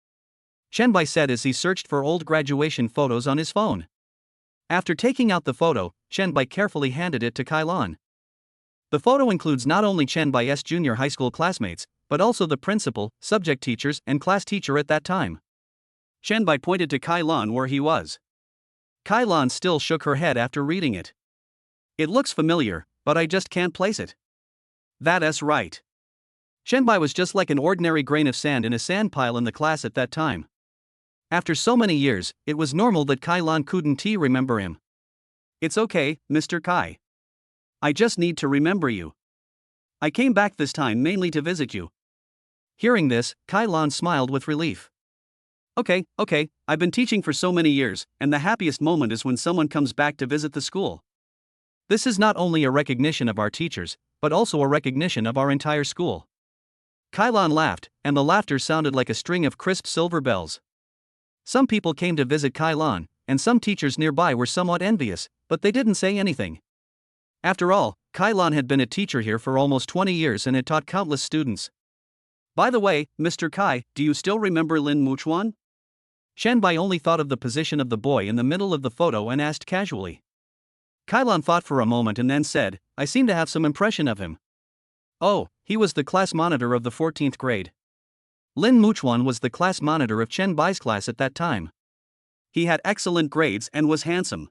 Chen Bai said as he searched for old graduation photos on his phone. After taking out the photo, Chen Bai carefully handed it to Kailan. The photo includes not only Chen Bai's junior high school classmates, but also the principal, subject teachers, and class teacher at that time. Chen Bai pointed to Kailan where he was. Kailan still shook her head after reading it. "It looks familiar, but I just can't place it." "That's right. Chen Bai was just like an ordinary grain of sand in a sand pile in the class at that time. After so many years, it was normal that Kailan couldn't remember him. "It's okay, Mr. Kai. I just need to remember you. I came back this time mainly to visit you." Hearing this, Kailan smiled with relief. Okay, I've been teaching for so many years, and the happiest moment is when someone comes back to visit the school. This is not only a recognition of our teachers, but also a recognition of our entire school." Kailan laughed, and the laughter sounded like a string of crisp silver bells. Some people came to visit Kailan, and some teachers nearby were somewhat envious, but they didn't say anything. After all, Kailan had been a teacher here for almost 20 years and had taught countless students. "By the way, Mr. Kai, do you still remember Lin Muchuan?" Chen Bai only thought of the position of the boy in the middle of the photo and asked casually. Kailan thought for a moment and then said, "I seem to have some impression of him." "Oh, he was the class monitor of the 14th grade. Lin Muchuan was the class monitor of Chen Bai's class at that time. He had excellent grades and was handsome."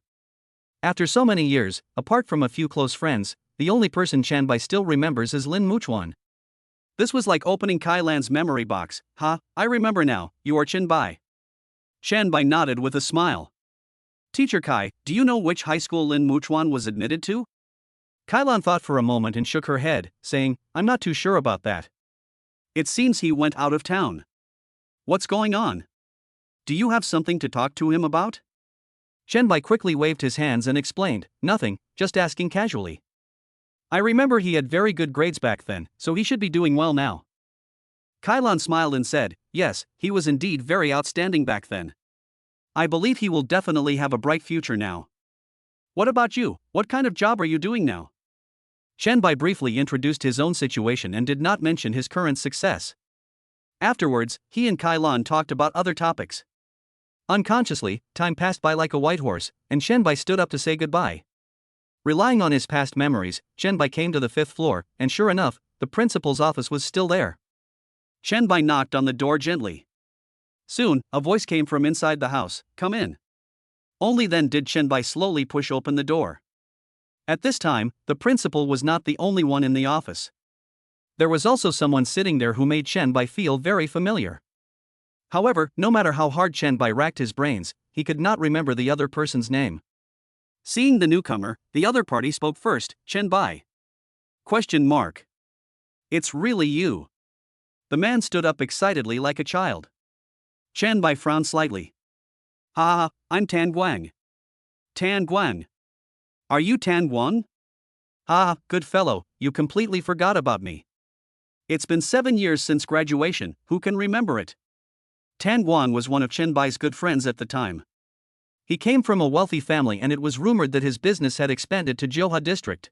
After so many years, apart from a few close friends, the only person Chen Bai still remembers is Lin Muchuan. This was like opening Kailan's memory box. "Ha, I remember now, you are Chen Bai." Chen Bai nodded with a smile. "Teacher Kai, do you know which high school Lin Muchuan was admitted to?" Kailan thought for a moment and shook her head, saying, "I'm not too sure about that. It seems he went out of town. What's going on? Do you have something to talk to him about?" Chen Bai quickly waved his hands and explained, "Nothing, just asking casually. I remember he had very good grades back then, so he should be doing well now." Kailan smiled and said, "Yes, he was indeed very outstanding back then. I believe he will definitely have a bright future now. What about you? What kind of job are you doing now?" Chen Bai briefly introduced his own situation and did not mention his current success. Afterwards, he and Kailan talked about other topics. Unconsciously, time passed by like a white horse, and Chen Bai stood up to say goodbye. Relying on his past memories, Chen Bai came to the 5th floor, and sure enough, the principal's office was still there. Chen Bai knocked on the door gently. Soon, a voice came from inside the house, "Come in." Only then did Chen Bai slowly push open the door. At this time, the principal was not the only one in the office. There was also someone sitting there who made Chen Bai feel very familiar. However, no matter how hard Chen Bai racked his brains, he could not remember the other person's name. Seeing the newcomer, the other party spoke first. "Chen Bai? Question mark. It's really you." The man stood up excitedly like a child. Chen Bai frowned slightly. "Ha ha, I'm Tan Guang." "Tan Guang? Are you Tan Guang?" "Ah, good fellow, you completely forgot about me. It's been 7 years since graduation, who can remember it?" Tan Guang was one of Chen Bai's good friends at the time. He came from a wealthy family and it was rumored that his business had expanded to Johua district.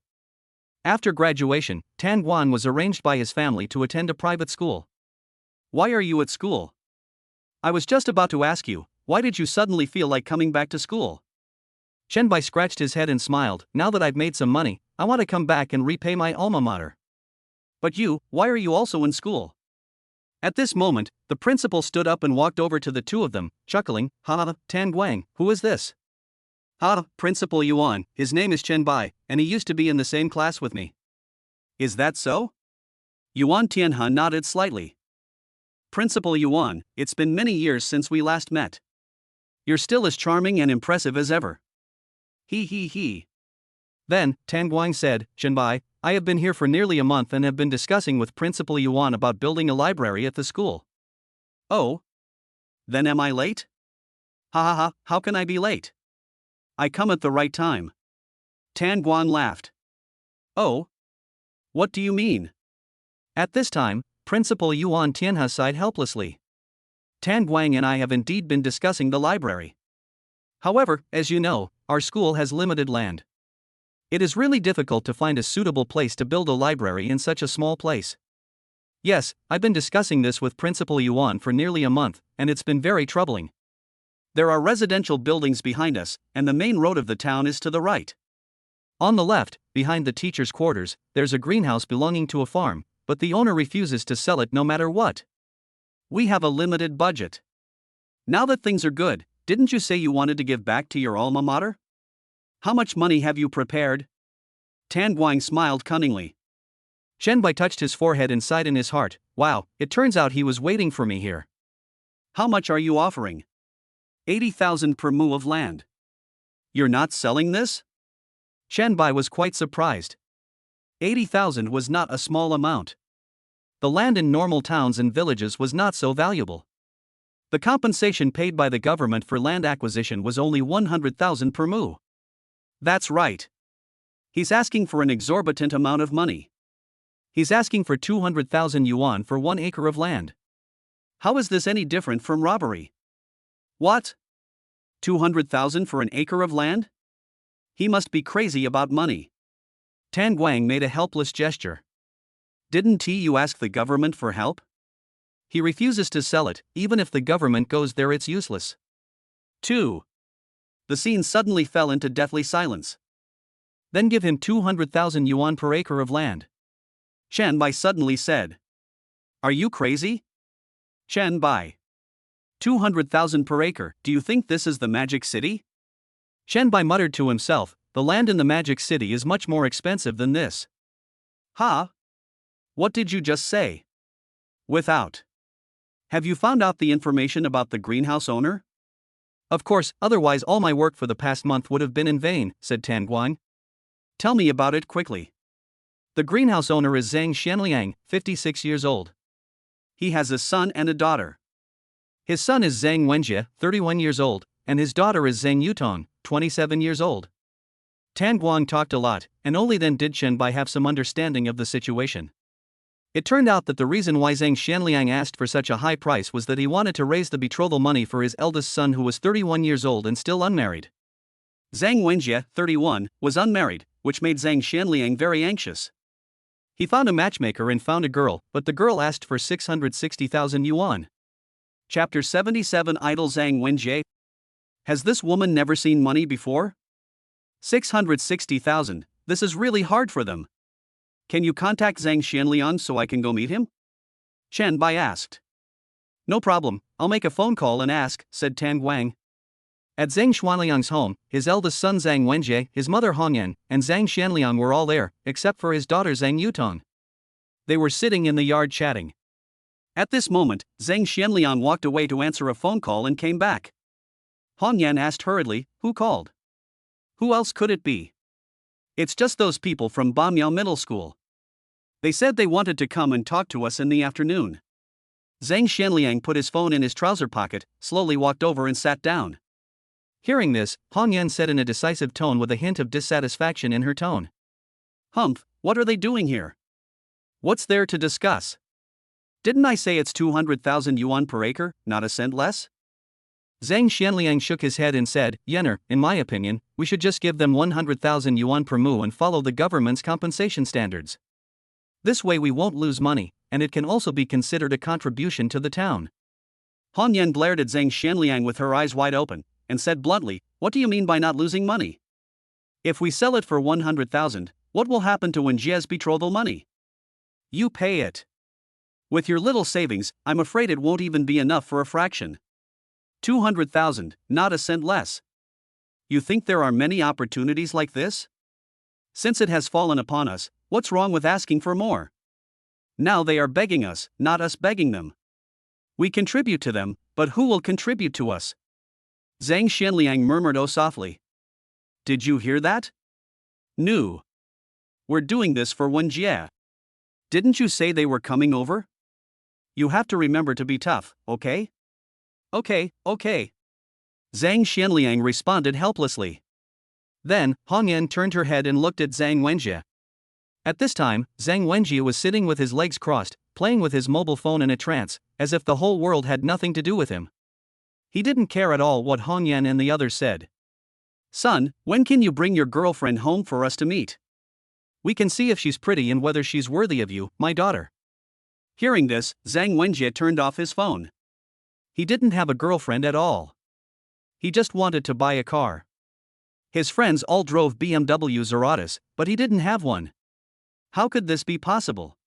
After graduation, Tan Guang was arranged by his family to attend a private school. "Why are you at school?" "I was just about to ask you, why did you suddenly feel like coming back to school?" Chen Bai scratched his head and smiled. "Now that I've made some money, I want to come back and repay my alma mater." "But you, why are you also in school?" At this moment, the principal stood up and walked over to the two of them, chuckling. "Ha, Tan Guang, who is this?" "Ha, Principal Yuan, his name is Chen Bai, and he used to be in the same class with me." "Is that so?" Yuan Tianhe nodded slightly. "Principal Yuan, it's been many years since we last met. You're still as charming and impressive as ever." He. Then, Tan Guang said, "Chen Bai, I have been here for nearly a month and have been discussing with Principal Yuan about building a library at the school." "Oh? Then am I late?" "Ha, how can I be late? I come at the right time." Tan Guang laughed. "Oh? What do you mean?" At this time, Principal Yuan Tianhe sighed helplessly. "Tan Guang and I have indeed been discussing the library. However, as you know, our school has limited land. It is really difficult to find a suitable place to build a library in such a small place. Yes, I've been discussing this with Principal Yuan for nearly a month, and it's been very troubling. There are residential buildings behind us, and the main road of the town is to the right. On the left, behind the teacher's quarters, there's a greenhouse belonging to a farm, but the owner refuses to sell it no matter what. We have a limited budget. Now that things are good, didn't you say you wanted to give back to your alma mater? How much money have you prepared?" Tan Guang smiled cunningly. Chen Bai touched his forehead and sighed in his heart. "Wow, it turns out he was waiting for me here." "How much are you offering?" 80,000 per mu of land. "You're not selling this?" Chen Bai was quite surprised. 80,000 was not a small amount. The land in normal towns and villages was not so valuable. The compensation paid by the government for land acquisition was only 100,000 per mu. That's right. He's asking for an exorbitant amount of money. He's asking for 200,000 yuan for 1 acre of land. How is this any different from robbery? What? 200,000 for an acre of land? He must be crazy about money. Tan Guang made a helpless gesture. "Didn't you ask the government for help? He refuses to sell it, even if the government goes there, it's useless." 2. The scene suddenly fell into deathly silence. "Then give him 200,000 yuan per acre of land," Chen Bai suddenly said. "Are you crazy? Chen Bai. 200,000 per acre, do you think this is the magic city?" Chen Bai muttered to himself, "The land in the magic city is much more expensive than this." "Ha? What did you just say?" "Without. Have you found out the information about the greenhouse owner?" "Of course, otherwise all my work for the past month would have been in vain," said Tan Guang. "Tell me about it quickly." "The greenhouse owner is Zhang Xianliang, 56 years old. He has a son and a daughter. His son is Zhang Wenjie, 31 years old, and his daughter is Zhang Yutong, 27 years old." Tan Guang talked a lot, and only then did Chen Bai have some understanding of the situation. It turned out that the reason why Zhang Xianliang asked for such a high price was that he wanted to raise the betrothal money for his eldest son, who was 31 years old and still unmarried. Zhang Wenjie, 31, was unmarried, which made Zhang Xianliang very anxious. He found a matchmaker and found a girl, but the girl asked for 660,000 yuan. Chapter 77 Idol Zhang Wenjie. Has this woman never seen money before? 660,000, this is really hard for them. Can you contact Zhang Xianliang so I can go meet him? Chen Bai asked. No problem, I'll make a phone call and ask, said Tan Guang. At Zhang Xianliang's home, his eldest son Zhang Wenjie, his mother Hongyan, and Zhang Xianliang were all there, except for his daughter Zhang Yutong. They were sitting in the yard chatting. At this moment, Zhang Xianliang walked away to answer a phone call and came back. Hongyan asked hurriedly, who called? Who else could it be? It's just those people from Bamiao Middle School. They said they wanted to come and talk to us in the afternoon. Zhang Xianliang put his phone in his trouser pocket, slowly walked over and sat down. Hearing this, Hongyan said in a decisive tone with a hint of dissatisfaction in her tone. Humph, what are they doing here? What's there to discuss? Didn't I say it's 200,000 yuan per acre, not a cent less? Zhang Xianliang shook his head and said, Yenner, in my opinion, we should just give them 100,000 yuan per mu and follow the government's compensation standards. This way we won't lose money, and it can also be considered a contribution to the town. Hongyan glared at Zhang Xianliang with her eyes wide open, and said bluntly, what do you mean by not losing money? If we sell it for 100,000, what will happen to Wenjie's betrothal money? You pay it. With your little savings, I'm afraid it won't even be enough for a fraction. 200,000, not a cent less. You think there are many opportunities like this? Since it has fallen upon us, what's wrong with asking for more? Now they are begging us, not us begging them. We contribute to them, but who will contribute to us? Zhang Xianliang murmured softly. Did you hear that? No. We're doing this for Wenjie. Didn't you say they were coming over? You have to remember to be tough, okay? Okay. Zhang Xianliang responded helplessly. Then, Hongyan turned her head and looked at Zhang Wenjie. At this time, Zhang Wenjie was sitting with his legs crossed, playing with his mobile phone in a trance, as if the whole world had nothing to do with him. He didn't care at all what Hongyan and the others said. Son, when can you bring your girlfriend home for us to meet? We can see if she's pretty and whether she's worthy of you, my daughter. Hearing this, Zhang Wenjie turned off his phone. He didn't have a girlfriend at all. He just wanted to buy a car. His friends all drove BMW Zeratas, but he didn't have one. How could this be possible?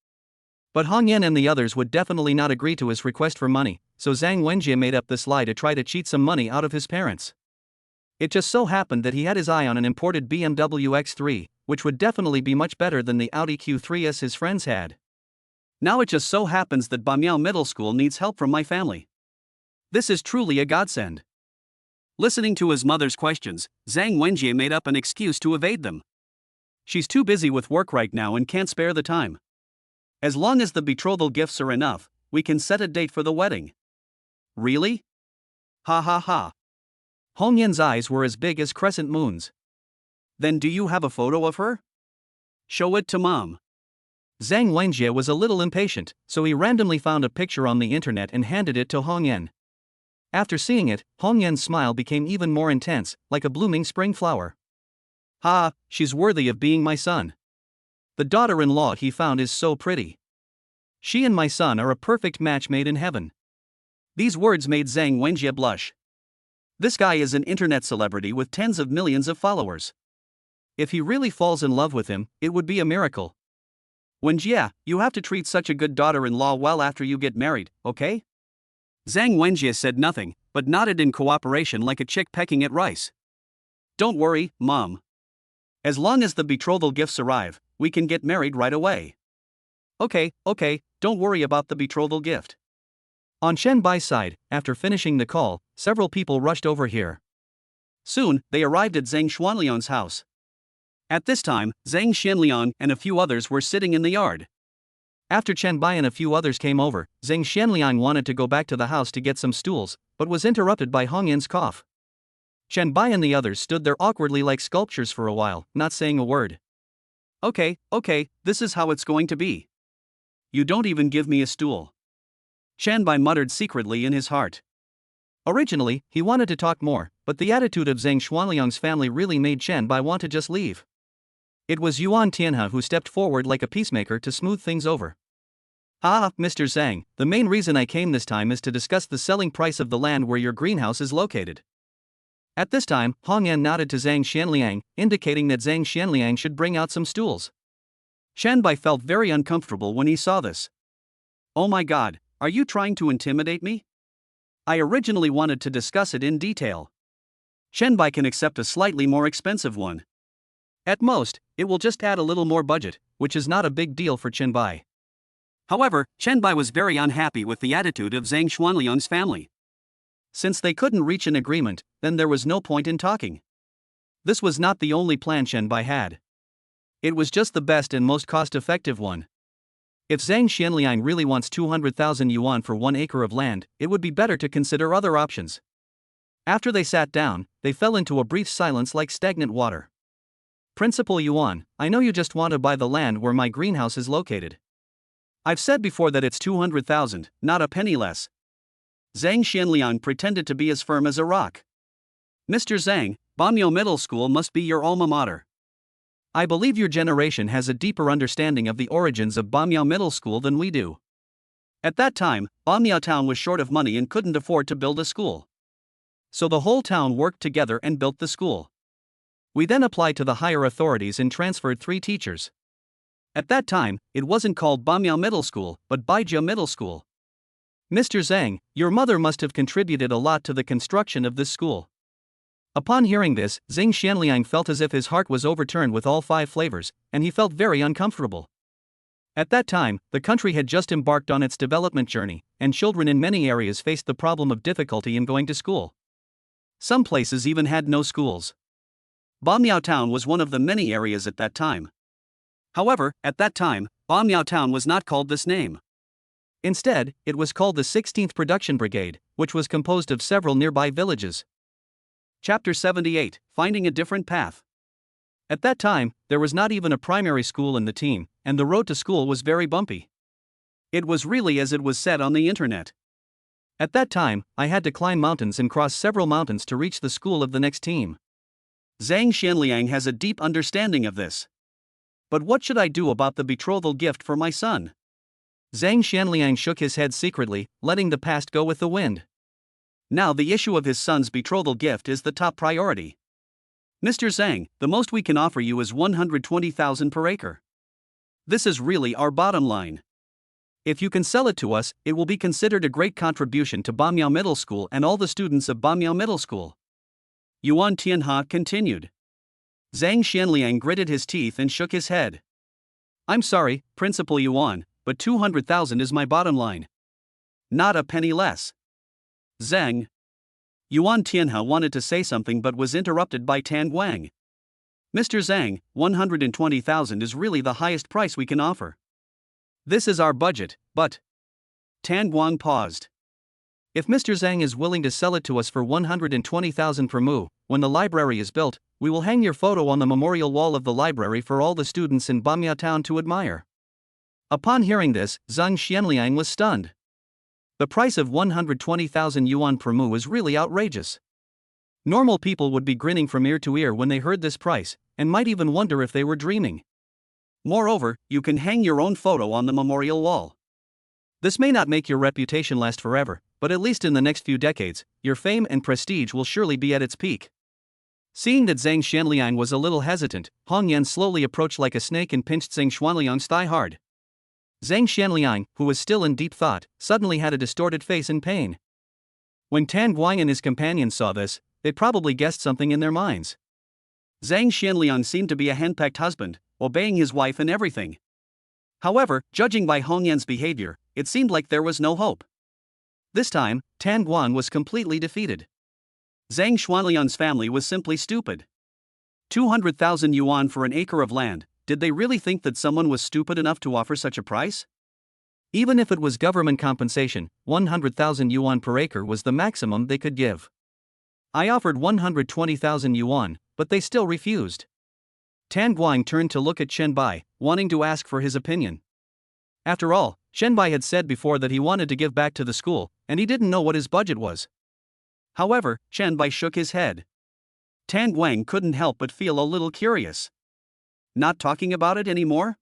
But Hongyan and the others would definitely not agree to his request for money, so Zhang Wenjie made up this lie to try to cheat some money out of his parents. It just so happened that he had his eye on an imported BMW X3, which would definitely be much better than the Audi Q3s his friends had. Now it just so happens that Bamiao Middle School needs help from my family. This is truly a godsend. Listening to his mother's questions, Zhang Wenjie made up an excuse to evade them. She's too busy with work right now and can't spare the time. As long as the betrothal gifts are enough, we can set a date for the wedding. Really? Ha ha ha. Hongyan's eyes were as big as crescent moons. Then do you have a photo of her? Show it to mom. Zhang Wenjie was a little impatient, so he randomly found a picture on the internet and handed it to Hongyan. After seeing it, Hongyan's smile became even more intense, like a blooming spring flower. Ha, she's worthy of being my son. The daughter-in-law he found is so pretty. She and my son are a perfect match made in heaven. These words made Zhang Wenjie blush. This guy is an internet celebrity with tens of millions of followers. If he really falls in love with him, it would be a miracle. Wenjie, you have to treat such a good daughter-in-law well after you get married, okay? Zhang Wenjie said nothing, but nodded in cooperation like a chick pecking at rice. Don't worry, Mom. As long as the betrothal gifts arrive, we can get married right away. Okay, don't worry about the betrothal gift. On Chen Bai's side, after finishing the call, several people rushed over here. Soon, they arrived at Zhang Xuanliang's house. At this time, Zhang Xianliang and a few others were sitting in the yard. After Chen Bai and a few others came over, Zhang Xianliang wanted to go back to the house to get some stools, but was interrupted by Hongyan's cough. Chen Bai and the others stood there awkwardly like sculptures for a while, not saying a word. Okay, this is how it's going to be. You don't even give me a stool. Chen Bai muttered secretly in his heart. Originally, he wanted to talk more, but the attitude of Zhang Xuanliang's family really made Chen Bai want to just leave. It was Yuan Tianhe who stepped forward like a peacemaker to smooth things over. Ah, Mr. Zhang, the main reason I came this time is to discuss the selling price of the land where your greenhouse is located. At this time, Hong Yan nodded to Zhang Xianliang, indicating that Zhang Xianliang should bring out some stools. Chen Bai felt very uncomfortable when he saw this. Oh my god, are you trying to intimidate me? I originally wanted to discuss it in detail. Chen Bai can accept a slightly more expensive one. At most, it will just add a little more budget, which is not a big deal for Chen Bai. However, Chen Bai was very unhappy with the attitude of Zhang Xuanliang's family. Since they couldn't reach an agreement, then there was no point in talking. This was not the only plan Chen Bai had. It was just the best and most cost-effective one. If Zhang Xianliang really wants 200,000 yuan for 1 acre of land, it would be better to consider other options. After they sat down, they fell into a brief silence like stagnant water. Principal Yuan, I know you just want to buy the land where my greenhouse is located. I've said before that it's 200,000, not a penny less. Zhang Xianliang pretended to be as firm as a rock. Mr. Zhang, Bamiao Middle School must be your alma mater. I believe your generation has a deeper understanding of the origins of Bamiao Middle School than we do. At that time, Bamiao town was short of money and couldn't afford to build a school. So the whole town worked together and built the school. We then applied to the higher authorities and transferred 3 teachers. At that time, it wasn't called Bamiao Middle School, but Baijia Middle School. Mr. Zhang, your mother must have contributed a lot to the construction of this school. Upon hearing this, Zhang Xianliang felt as if his heart was overturned with all 5 flavors, and he felt very uncomfortable. At that time, the country had just embarked on its development journey, and children in many areas faced the problem of difficulty in going to school. Some places even had no schools. Bamiao town was one of the many areas at that time. However, at that time, Bamiao town was not called this name. Instead, it was called the 16th Production Brigade, which was composed of several nearby villages. Chapter 78, Finding a Different Path. At that time, there was not even a primary school in the team, and the road to school was very bumpy. It was really as it was said on the internet. At that time, I had to climb mountains and cross several mountains to reach the school of the next team. Zhang Xianliang has a deep understanding of this. But what should I do about the betrothal gift for my son? Zhang Xianliang shook his head secretly, letting the past go with the wind. Now the issue of his son's betrothal gift is the top priority. Mr. Zhang, the most we can offer you is 120,000 per acre. This is really our bottom line. If you can sell it to us, it will be considered a great contribution to Bamiao Middle School and all the students of Bamiao Middle School. Yuan Tianhe continued. Zhang Xianliang gritted his teeth and shook his head. I'm sorry, Principal Yuan, but 200,000 is my bottom line. Not a penny less. Zhang. Yuan Tianhe wanted to say something but was interrupted by Tan Guang. Mr. Zhang, 120,000 is really the highest price we can offer. This is our budget, but... Tan Guang paused. If Mr. Zhang is willing to sell it to us for 120,000 per mu, when the library is built, we will hang your photo on the memorial wall of the library for all the students in Bamiao town to admire. Upon hearing this, Zhang Xianliang was stunned. The price of 120,000 yuan per mu is really outrageous. Normal people would be grinning from ear to ear when they heard this price, and might even wonder if they were dreaming. Moreover, you can hang your own photo on the memorial wall. This may not make your reputation last forever, but at least in the next few decades, your fame and prestige will surely be at its peak. Seeing that Zhang Xianliang was a little hesitant, Hong Yan slowly approached like a snake and pinched Zhang Xuanliang's thigh hard. Zhang Xianliang, who was still in deep thought, suddenly had a distorted face in pain. When Tan Guang and his companions saw this, they probably guessed something in their minds. Zhang Xianliang seemed to be a henpecked husband, obeying his wife in everything. However, judging by Hong Yan's behavior, it seemed like there was no hope. This time, Tan Guang was completely defeated. Zhang Xuanliang's family was simply stupid. 200,000 yuan for an acre of land. Did they really think that someone was stupid enough to offer such a price? Even if it was government compensation, 100,000 yuan per acre was the maximum they could give. I offered 120,000 yuan, but they still refused. Tan Guang turned to look at Chen Bai, wanting to ask for his opinion. After all, Shenbai had said before that he wanted to give back to the school, and he didn't know what his budget was. However, Shenbai shook his head. Tan Guang couldn't help but feel a little curious. Not talking about it anymore?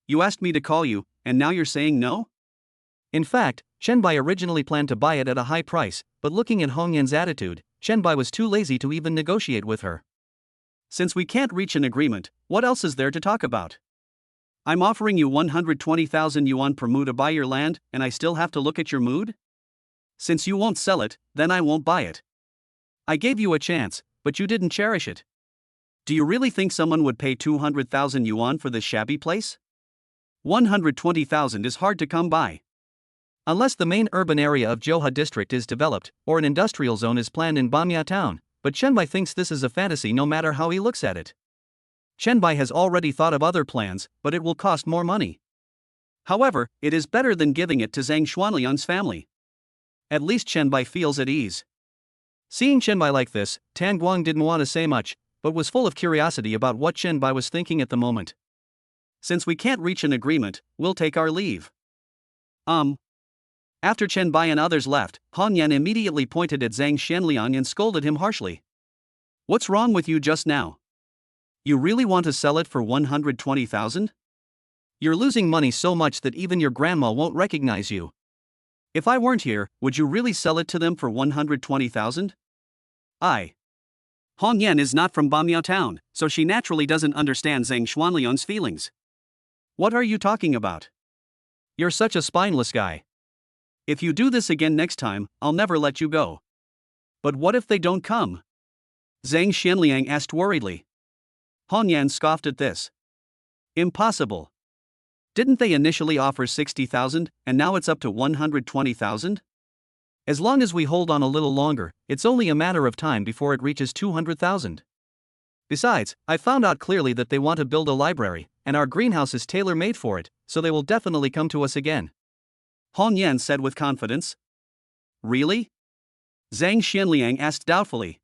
You asked me to call you, and now you're saying no? In fact, Shenbai originally planned to buy it at a high price, but looking at Hong Yan's attitude, Shenbai was too lazy to even negotiate with her. Since we can't reach an agreement, what else is there to talk about? I'm offering you 120,000 yuan per mu to buy your land, and I still have to look at your mood? Since you won't sell it, then I won't buy it. I gave you a chance, but you didn't cherish it. Do you really think someone would pay 200,000 yuan for this shabby place? 120,000 is hard to come by. Unless the main urban area of Johua district is developed, or an industrial zone is planned in Bamya town, but Shenbai thinks this is a fantasy no matter how he looks at it. Shenbai has already thought of other plans, but it will cost more money. However, it is better than giving it to Zhang Xuanliang's family. At least Shenbai feels at ease. Seeing Shenbai like this, Tan Guang didn't want to say much, but was full of curiosity about what Shenbai was thinking at the moment. Since we can't reach an agreement, we'll take our leave. After Shenbai and others left, Han Yan immediately pointed at Zhang Xuanliang and scolded him harshly. What's wrong with you just now? You really want to sell it for 120,000? You're losing money so much that even your grandma won't recognize you. If I weren't here, would you really sell it to them for 120,000? Hong Yan is not from Bamya town, so she naturally doesn't understand Zhang Xuanliang's feelings. What are you talking about? You're such a spineless guy. If you do this again next time, I'll never let you go. But what if they don't come? Zhang Xuanliang asked worriedly. Hong Yan scoffed at this. Impossible. Didn't they initially offer 60,000, and now it's up to 120,000? As long as we hold on a little longer, it's only a matter of time before it reaches 200,000. Besides, I found out clearly that they want to build a library, and our greenhouse is tailor-made for it, so they will definitely come to us again. Hong Yan said with confidence. Really? Zhang Xuanliang asked doubtfully.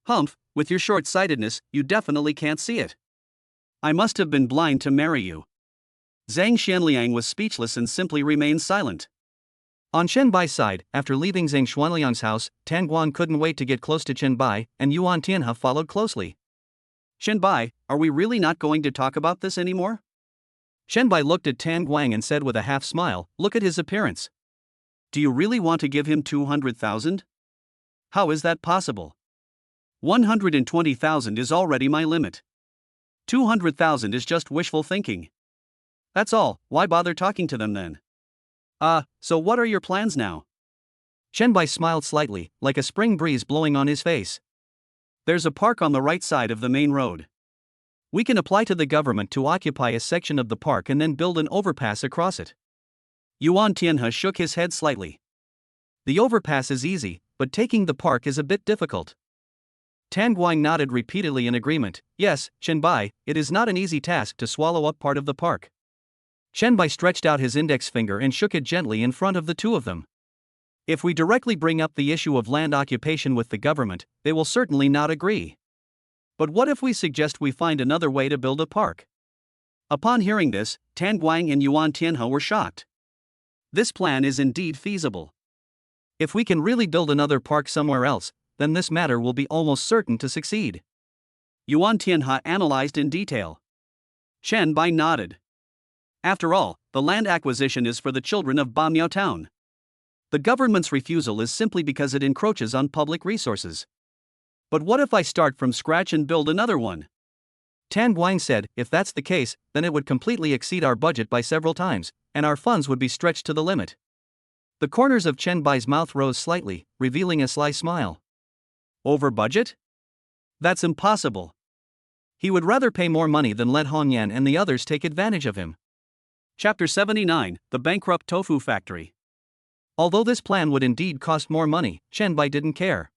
Humph, with your short-sightedness, you definitely can't see it. I must have been blind to marry you. Zhang Xuanliang was speechless and simply remained silent. On Shenbai's side, after leaving Zhang Xuanliang's house, Tan Guang couldn't wait to get close to Shenbai, and Yuan Tianhe followed closely. Shenbai, are we really not going to talk about this anymore? Shenbai looked at Tan Guang and said with a half smile, look at his appearance. Do you really want to give him 200,000? How is that possible? 120,000 is already my limit. 200,000 is just wishful thinking. That's all, why bother talking to them then? So what are your plans now? Shenbai smiled slightly, like a spring breeze blowing on his face. There's a park on the right side of the main road. We can apply to the government to occupy a section of the park and then build an overpass across it. Yuan Tianhe shook his head slightly. The overpass is easy, but taking the park is a bit difficult. Tan Guang nodded repeatedly in agreement. Yes, Shenbai, it is not an easy task to swallow up part of the park. Shenbai stretched out his index finger and shook it gently in front of the two of them. If we directly bring up the issue of land occupation with the government, they will certainly not agree. But what if we suggest we find another way to build a park? Upon hearing this, Tan Guang and Yuan Tianhe were shocked. This plan is indeed feasible. If we can really build another park somewhere else, then this matter will be almost certain to succeed. Yuan Tianhe analyzed in detail. Shenbai nodded. After all, the land acquisition is for the children of Bamya town. The government's refusal is simply because it encroaches on public resources. But what if I start from scratch and build another one? Tan Guang said, if that's the case, then it would completely exceed our budget by several times, and our funds would be stretched to the limit. The corners of Shenbai's mouth rose slightly, revealing a sly smile. Over budget? That's impossible. He would rather pay more money than let Hong Yan and the others take advantage of him. Chapter 79, The Bankrupt Tofu Factory. Although this plan would indeed cost more money, Shenbai didn't care.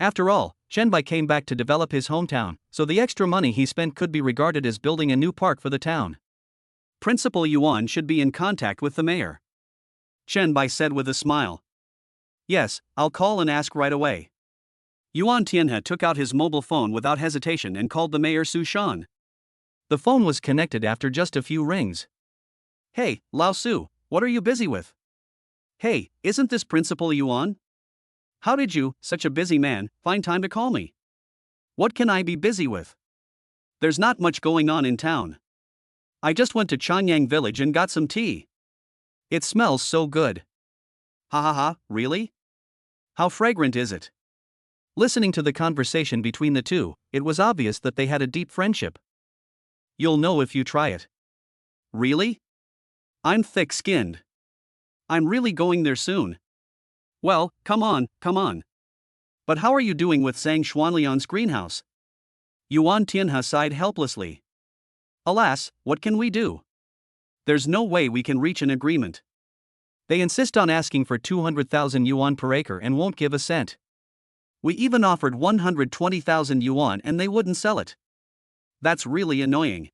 After all, Shenbai came back to develop his hometown, so the extra money he spent could be regarded as building a new park for the town. Principal Yuan should be in contact with the mayor. Shenbai said with a smile. Yes, I'll call and ask right away. Yuan Tianhe took out his mobile phone without hesitation and called the mayor Su Shan. The phone was connected after just a few rings. Hey, Lao Su, what are you busy with? Hey, isn't this Principal Yuan? How did you, such a busy man, find time to call me? What can I be busy with? There's not much going on in town. I just went to Chanyang village and got some tea. It smells so good. Ha ha ha, really? How fragrant is it? Listening to the conversation between the two, it was obvious that they had a deep friendship. You'll know if you try it. Really? I'm thick-skinned. I'm really going there soon. Well, come on, come on. But how are you doing with Zhang Xuanlian's greenhouse? Yuan Tianhe sighed helplessly. Alas, what can we do? There's no way we can reach an agreement. They insist on asking for 200,000 yuan per acre and won't give a cent. We even offered 120,000 yuan and they wouldn't sell it. That's really annoying.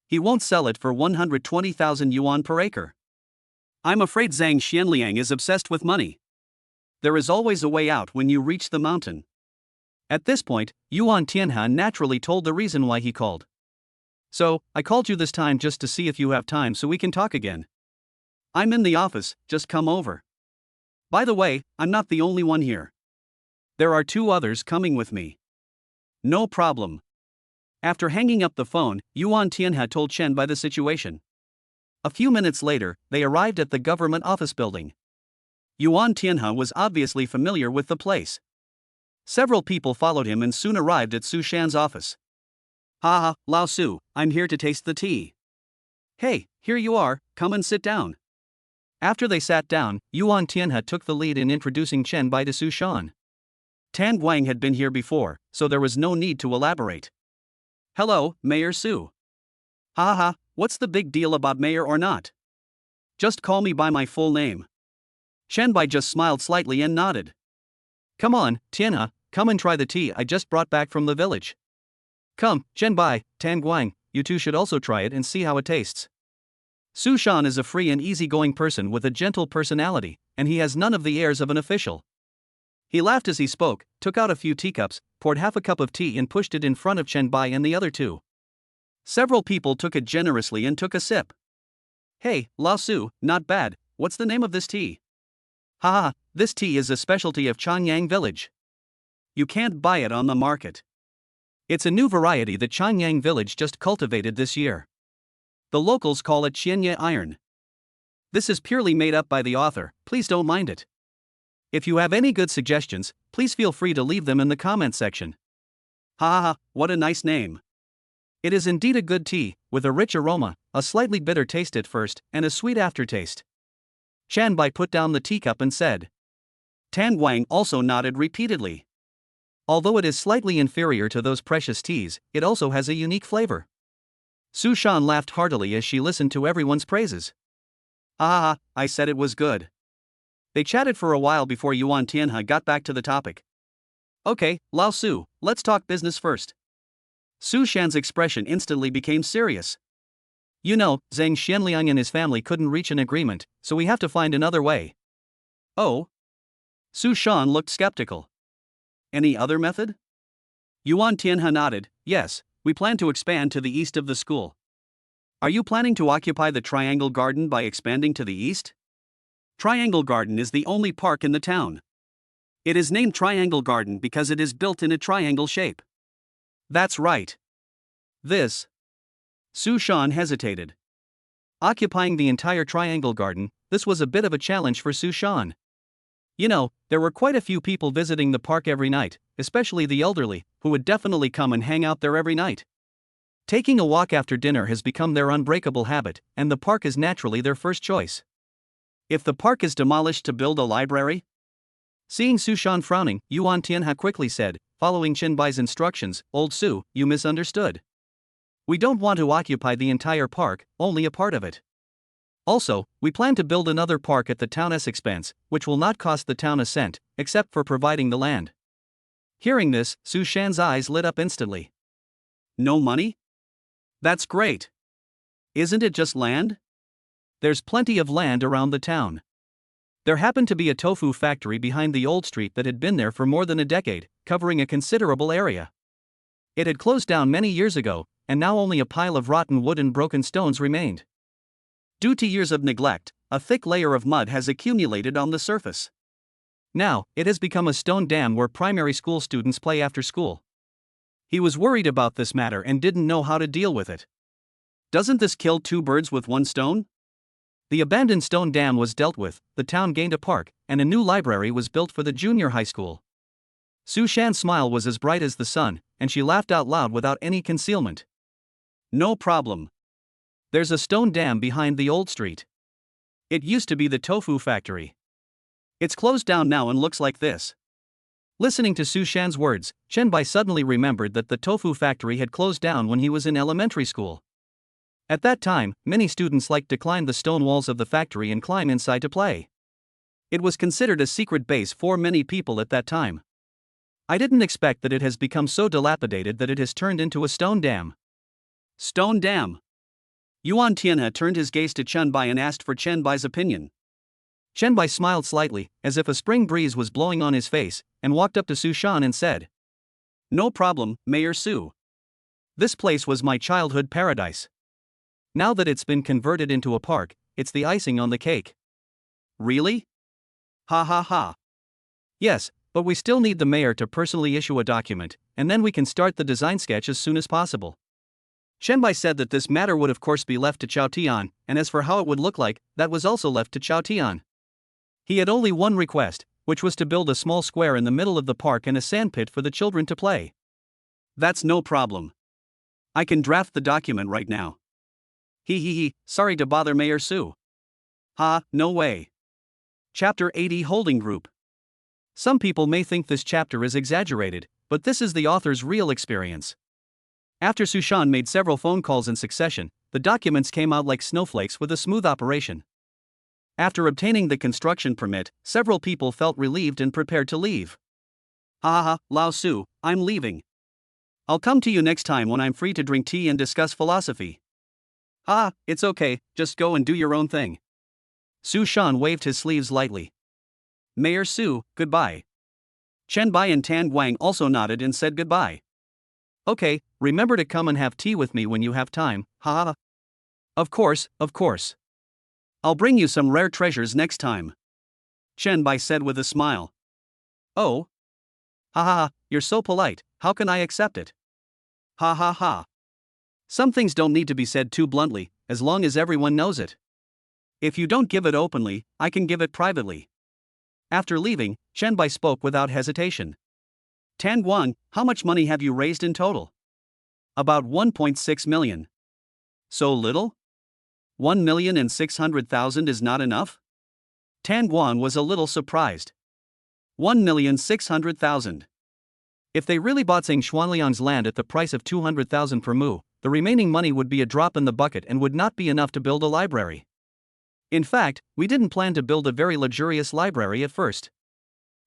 He won't sell it for 120,000 yuan per acre. I'm afraid Zhang Xianliang is obsessed with money. There is always a way out when you reach the mountain. At this point, Yuan Tianhe naturally told the reason why he called. So, I called you this time just to see if you have time so we can talk again. I'm in the office, just come over. By the way, I'm not the only one here. There are 2 others coming with me. No problem. After hanging up the phone, Yuan Tianhe told Chen Bai the situation. A few minutes later, they arrived at the government office building. Yuan Tianhe was obviously familiar with the place. Several people followed him and soon arrived at Su Shan's office. Ha ha, Lao Su, I'm here to taste the tea. Hey, here you are, come and sit down. After they sat down, Yuan Tianhe took the lead in introducing Chen Bai to Su Shan. Tan Guang had been here before, so there was no need to elaborate. Hello, Mayor Su. Ha ha, what's the big deal about mayor or not? Just call me by my full name. Chen Bai just smiled slightly and nodded. Come on, Tianhe, come and try the tea I just brought back from the village. Come, Chen Bai, Tan Guang, you two should also try it and see how it tastes. Su Shan is a free and easygoing person with a gentle personality, and he has none of the airs of an official. He laughed as he spoke, took out a few teacups, poured half a cup of tea and pushed it in front of Chen Bai and the other 2. Several people took it generously and took a sip. Hey, Lao Su, not bad, what's the name of this tea? Haha, this tea is a specialty of Chanyang village. You can't buy it on the market. It's a new variety that Chanyang village just cultivated this year. The locals call it Qianye iron. This is purely made up by the author, please don't mind it. If you have any good suggestions, please feel free to leave them in the comment section. Ha ha ha, what a nice name. It is indeed a good tea, with a rich aroma, a slightly bitter taste at first, and a sweet aftertaste. Chen Bai put down the teacup and said. Tan Guang also nodded repeatedly. Although it is slightly inferior to those precious teas, it also has a unique flavor. Su Shan laughed heartily as she listened to everyone's praises. Ah, I said it was good. They chatted for a while before Yuan Tianhe got back to the topic. Okay, Lao Su, let's talk business first. Su Shan's expression instantly became serious. You know, Zhang Xianliang and his family couldn't reach an agreement, so we have to find another way. Oh? Su Shan looked skeptical. Any other method? Yuan Tianhe nodded, yes, we plan to expand to the east of the school. Are you planning to occupy the Triangle Garden by expanding to the east? Triangle Garden is the only park in the town. It is named Triangle Garden because it is built in a triangle shape. That's right. This. Su Shan hesitated. Occupying the entire Triangle Garden, this was a bit of a challenge for Su Shan. You know, there were quite a few people visiting the park every night, especially the elderly, who would definitely come and hang out there every night. Taking a walk after dinner has become their unbreakable habit, and the park is naturally their first choice. If the park is demolished to build a library? Seeing Su Shan frowning, Yuan Tianhe quickly said, following Chen Bai's instructions, Old Su, you misunderstood. We don't want to occupy the entire park, only a part of it. Also, we plan to build another park at the town's expense, which will not cost the town a cent, except for providing the land. Hearing this, Su Shan's eyes lit up instantly. No money? That's great. Isn't it just land? There's plenty of land around the town. There happened to be a tofu factory behind the old street that had been there for more than a decade, covering a considerable area. It had closed down many years ago, and now only a pile of rotten wood and broken stones remained. Due to years of neglect, a thick layer of mud has accumulated on the surface. Now, it has become a stone dam where primary school students play after school. He was worried about this matter and didn't know how to deal with it. Doesn't this kill two birds with one stone? The abandoned stone dam was dealt with, the town gained a park, and a new library was built for the junior high school. Su Shan's smile was as bright as the sun, and she laughed out loud without any concealment. No problem. There's a stone dam behind the old street. It used to be the tofu factory. It's closed down now and looks like this. Listening to Su Shan's words, Chen Bai suddenly remembered that the tofu factory had closed down when he was in elementary school. At that time, many students liked to climb the stone walls of the factory and climb inside to play. It was considered a secret base for many people at that time. I didn't expect that it has become so dilapidated that it has turned into a stone dam. Stone dam. Yuan Tianhe turned his gaze to Chen Bai and asked for Chen Bai's opinion. Chen Bai smiled slightly, as if a spring breeze was blowing on his face, and walked up to Su Shan and said, "No problem, Mayor Su. This place was my childhood paradise. Now that it's been converted into a park, it's the icing on the cake." Really? Ha ha ha. Yes, but we still need the mayor to personally issue a document, and then we can start the design sketch as soon as possible. Chen Bai said that this matter would of course be left to Chao Tian, and as for how it would look like, that was also left to Chao Tian. He had only one request, which was to build a small square in the middle of the park and a sandpit for the children to play. That's no problem. I can draft the document right now. Sorry to bother Mayor Su. Ha, no way. Chapter 80 Holding Group. Some people may think this chapter is exaggerated, but this is the author's real experience. After Su Shan made several phone calls in succession, the documents came out like snowflakes with a smooth operation. After obtaining the construction permit, several people felt relieved and prepared to leave. Lao Su, I'm leaving. I'll come to you next time when I'm free to drink tea and discuss philosophy. It's okay, just go and do your own thing. Su Shan waved his sleeves lightly. Mayor Su, goodbye. Chen Bai and Tan Guang also nodded and said goodbye. Okay, remember to come and have tea with me when you have time, Of course, of course. I'll bring you some rare treasures next time. Chen Bai said with a smile. Oh? You're so polite, how can I accept it? Some things don't need to be said too bluntly, as long as everyone knows it. If you don't give it openly, I can give it privately. After leaving, Chen Bai spoke without hesitation. Tan Guang, how much money have you raised in total? About 1.6 million. So little? 1,600,000 is not enough? Tan Guang was a little surprised. 1,600,000. If they really bought Zhang Xuanliang's land at the price of 200,000 per mu, the remaining money would be a drop in the bucket and would not be enough to build a library. In fact, we didn't plan to build a very luxurious library at first.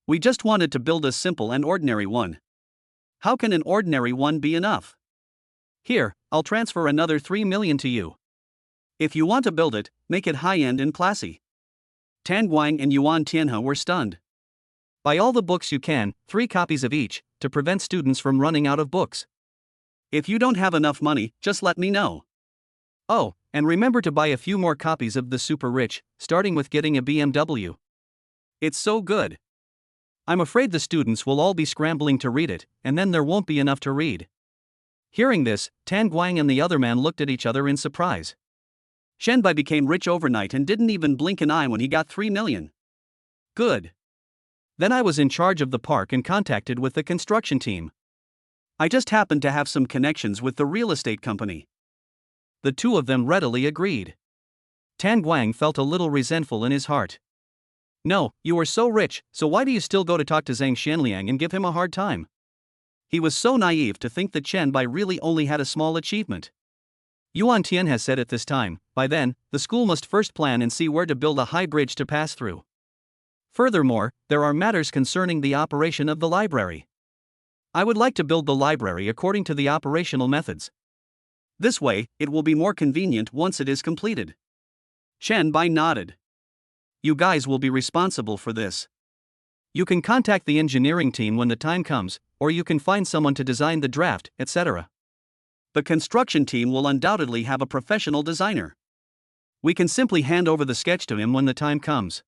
We just wanted to build a simple and ordinary one. How can an ordinary one be enough? Here, I'll transfer another 3 million to you. If you want to build it, make it high-end and classy. Tan Guang and Yuan Tianhe were stunned. Buy all the books you can, 3 copies of each, to prevent students from running out of books. If you don't have enough money, just let me know. Oh, and remember to buy a few more copies of The Super Rich, starting with getting a BMW. It's so good. I'm afraid the students will all be scrambling to read it, and then there won't be enough to read. Hearing this, Tan Guang and the other man looked at each other in surprise. Chen Bai became rich overnight and didn't even blink an eye when he got 3 million. Good. Then I was in charge of the park and contacted with the construction team. I just happened to have some connections with the real estate company. The two of them readily agreed. Tan Guang felt a little resentful in his heart. No, you are so rich, so why do you still go to talk to Zhang Xuanliang and give him a hard time? He was so naive to think that Chen Bai really only had a small achievement. Yuan Tian has said at this time, by then, the school must first plan and see where to build a high bridge to pass through. Furthermore, there are matters concerning the operation of the library. I would like to build the library according to the operational methods. This way, it will be more convenient once it is completed. Chen Bai nodded. You guys will be responsible for this. You can contact the engineering team when the time comes, or you can find someone to design the draft, etc. The construction team will undoubtedly have a professional designer. We can simply hand over the sketch to him when the time comes.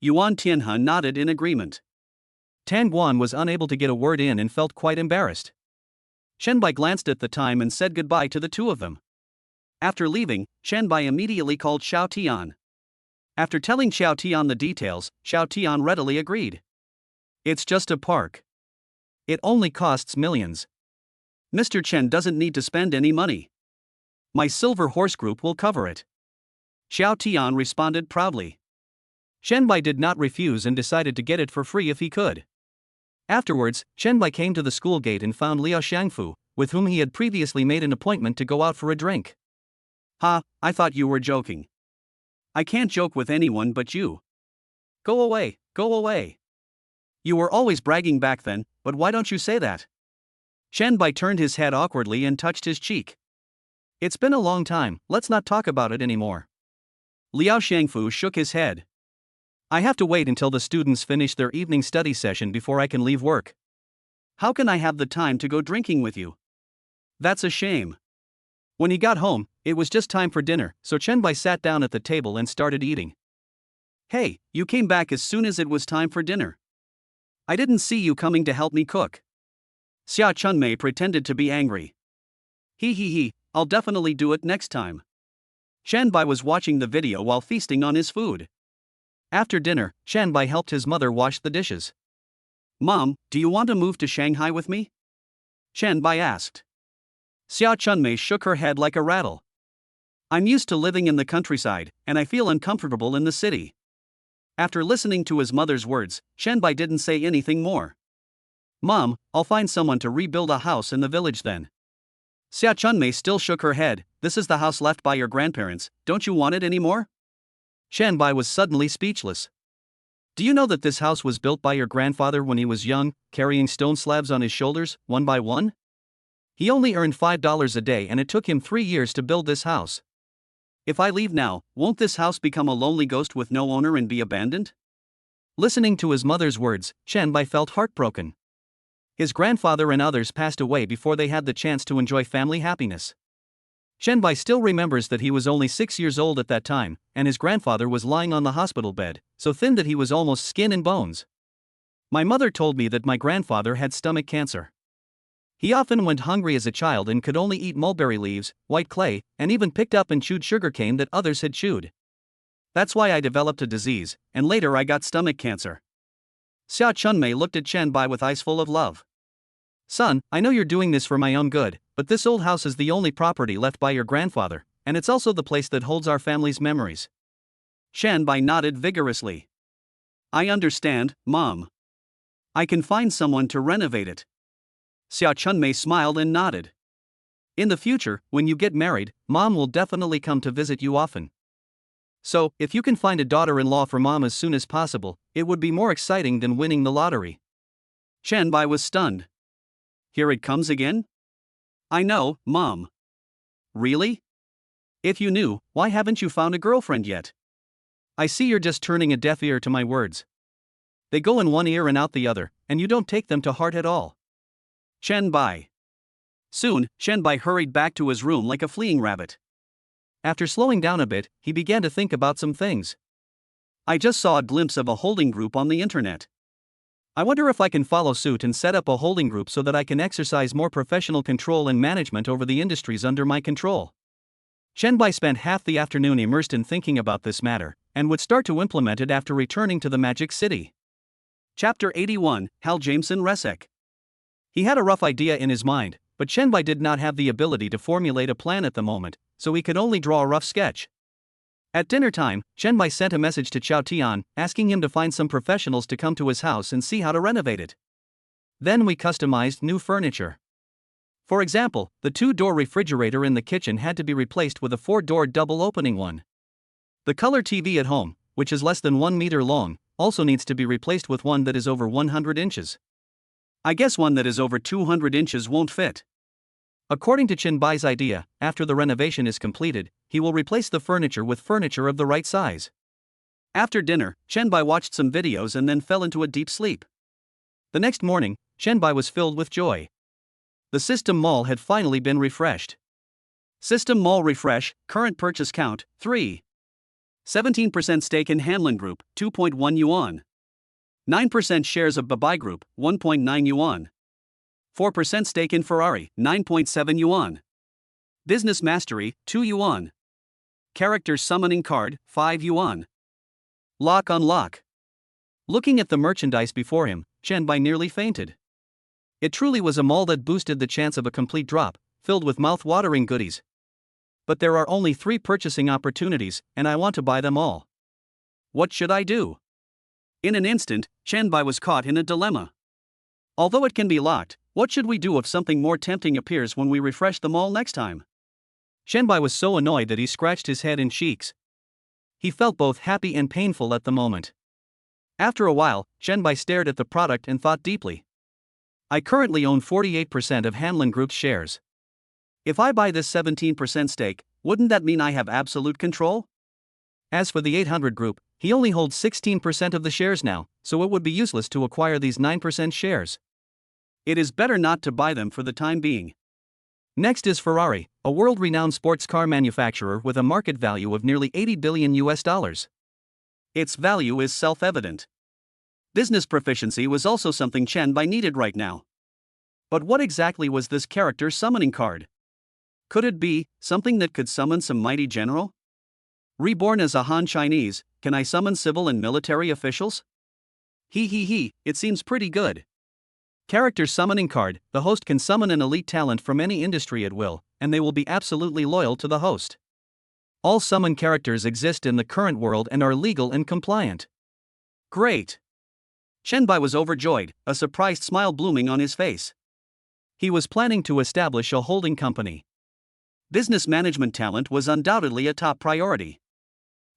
Yuan Tianhe nodded in agreement. Tang Guan was unable to get a word in and felt quite embarrassed. Shenbai glanced at the time and said goodbye to the two of them. After leaving, Shenbai immediately called Xiao Tian. After telling Xiao Tian the details, Xiao Tian readily agreed. It's just a park. It only costs millions. Mr. Chen doesn't need to spend any money. My Silver Horse Group will cover it. Xiao Tian responded proudly. Shenbai did not refuse and decided to get it for free if he could. Afterwards, Shenbai came to the school gate and found Liao Xiangfu, with whom he had previously made an appointment to go out for a drink. Ha, I thought you were joking. I can't joke with anyone but you. Go away, go away. You were always bragging back then, but why don't you say that? Shenbai turned his head awkwardly and touched his cheek. It's been a long time, let's not talk about it anymore. Liao Xiangfu shook his head. I have to wait until the students finish their evening study session before I can leave work. How can I have the time to go drinking with you? That's a shame. When he got home, it was just time for dinner, so Shenbai sat down at the table and started eating. Hey, you came back as soon as it was time for dinner. I didn't see you coming to help me cook. Xia Chunmei pretended to be angry. He, I'll definitely do it next time. Shenbai was watching the video while feasting on his food. After dinner, Shenbai helped his mother wash the dishes. Mom, do you want to move to Shanghai with me? Shenbai asked. Xia Chunmei shook her head like a rattle. I'm used to living in the countryside, and I feel uncomfortable in the city. After listening to his mother's words, Shenbai didn't say anything more. Mom, I'll find someone to rebuild a house in the village then. Xia Chunmei still shook her head. This is the house left by your grandparents, don't you want it anymore? Shenbai was suddenly speechless. Do you know that this house was built by your grandfather when he was young, carrying stone slabs on his shoulders, one by one? He only earned $5 a day and it took him 3 years to build this house. If I leave now, won't this house become a lonely ghost with no owner and be abandoned? Listening to his mother's words, Shenbai felt heartbroken. His grandfather and others passed away before they had the chance to enjoy family happiness. Shenbai still remembers that he was only 6 years old at that time, and his grandfather was lying on the hospital bed, so thin that he was almost skin and bones. My mother told me that my grandfather had stomach cancer. He often went hungry as a child and could only eat mulberry leaves, white clay, and even picked up and chewed sugarcane that others had chewed. That's why I developed a disease, and later I got stomach cancer. Xia Chunmei looked at Shenbai with eyes full of love. Son, I know you're doing this for my own good, but this old house is the only property left by your grandfather, and it's also the place that holds our family's memories. Shenbai nodded vigorously. I understand, Mom. I can find someone to renovate it. Xia Chunmei smiled and nodded. In the future, when you get married, Mom will definitely come to visit you often. So, if you can find a daughter-in-law for Mom as soon as possible, it would be more exciting than winning the lottery. Shenbai was stunned. Here it comes again? I know, Mom. Really? If you knew, why haven't you found a girlfriend yet? I see you're just turning a deaf ear to my words. They go in one ear and out the other, and you don't take them to heart at all. Shenbai. Soon, Shenbai hurried back to his room like a fleeing rabbit. After slowing down a bit, he began to think about some things. I just saw a glimpse of a holding group on the internet. I wonder if I can follow suit and set up a holding group so that I can exercise more professional control and management over the industries under my control. Shenbai spent half the afternoon immersed in thinking about this matter, and would start to implement it after returning to the Magic City. Chapter 81, Hal Jameson Resek. He had a rough idea in his mind, but Shenbai did not have the ability to formulate a plan at the moment, so he could only draw a rough sketch. At dinner time, Shenbai sent a message to Xiao Tian, asking him to find some professionals to come to his house and see how to renovate it. Then we customized new furniture. For example, the 2-door refrigerator in the kitchen had to be replaced with a 4-door double-opening one. The color TV at home, which is less than 1 meter long, also needs to be replaced with one that is over 100 inches. I guess one that is over 200 inches won't fit. According to Shenbai's idea, after the renovation is completed, he will replace the furniture with furniture of the right size. After dinner, Shenbai watched some videos and then fell into a deep sleep. The next morning, Shenbai was filled with joy. The system mall had finally been refreshed. System Mall refresh, current purchase count, 3. 17% stake in Hanlon Group, 2.1 yuan. 9% shares of Babai Group, 1.9 yuan. 4% stake in Ferrari, 9.7 yuan. Business Mastery, 2 yuan. Character Summoning Card, 5 yuan. Lock unlock. Looking at the merchandise before him, Chen Bai nearly fainted. It truly was a mall that boosted the chance of a complete drop, filled with mouth-watering goodies. But there are only 3 purchasing opportunities, and I want to buy them all. What should I do? In an instant, Chen Bai was caught in a dilemma. Although it can be locked, what should we do if something more tempting appears when we refresh the mall next time? Chen Bai was so annoyed that he scratched his head and cheeks. He felt both happy and painful at the moment. After a while, Chen Bai stared at the product and thought deeply. I currently own 48% of Hanlon Group's shares. If I buy this 17% stake, wouldn't that mean I have absolute control? As for the 800 Group, he only holds 16% of the shares now, so it would be useless to acquire these 9% shares. It is better not to buy them for the time being. Next is Ferrari, a world-renowned sports car manufacturer with a market value of nearly $80 billion. Its value is self-evident. Business proficiency was also something Chen Bai needed right now. But what exactly was this character summoning card? Could it be something that could summon some mighty general? Reborn as a Han Chinese, can I summon civil and military officials? It seems pretty good. Character Summoning Card, the host can summon an elite talent from any industry at will, and they will be absolutely loyal to the host. All summon characters exist in the current world and are legal and compliant. Great! Chen Bai was overjoyed, a surprised smile blooming on his face. He was planning to establish a holding company. Business management talent was undoubtedly a top priority.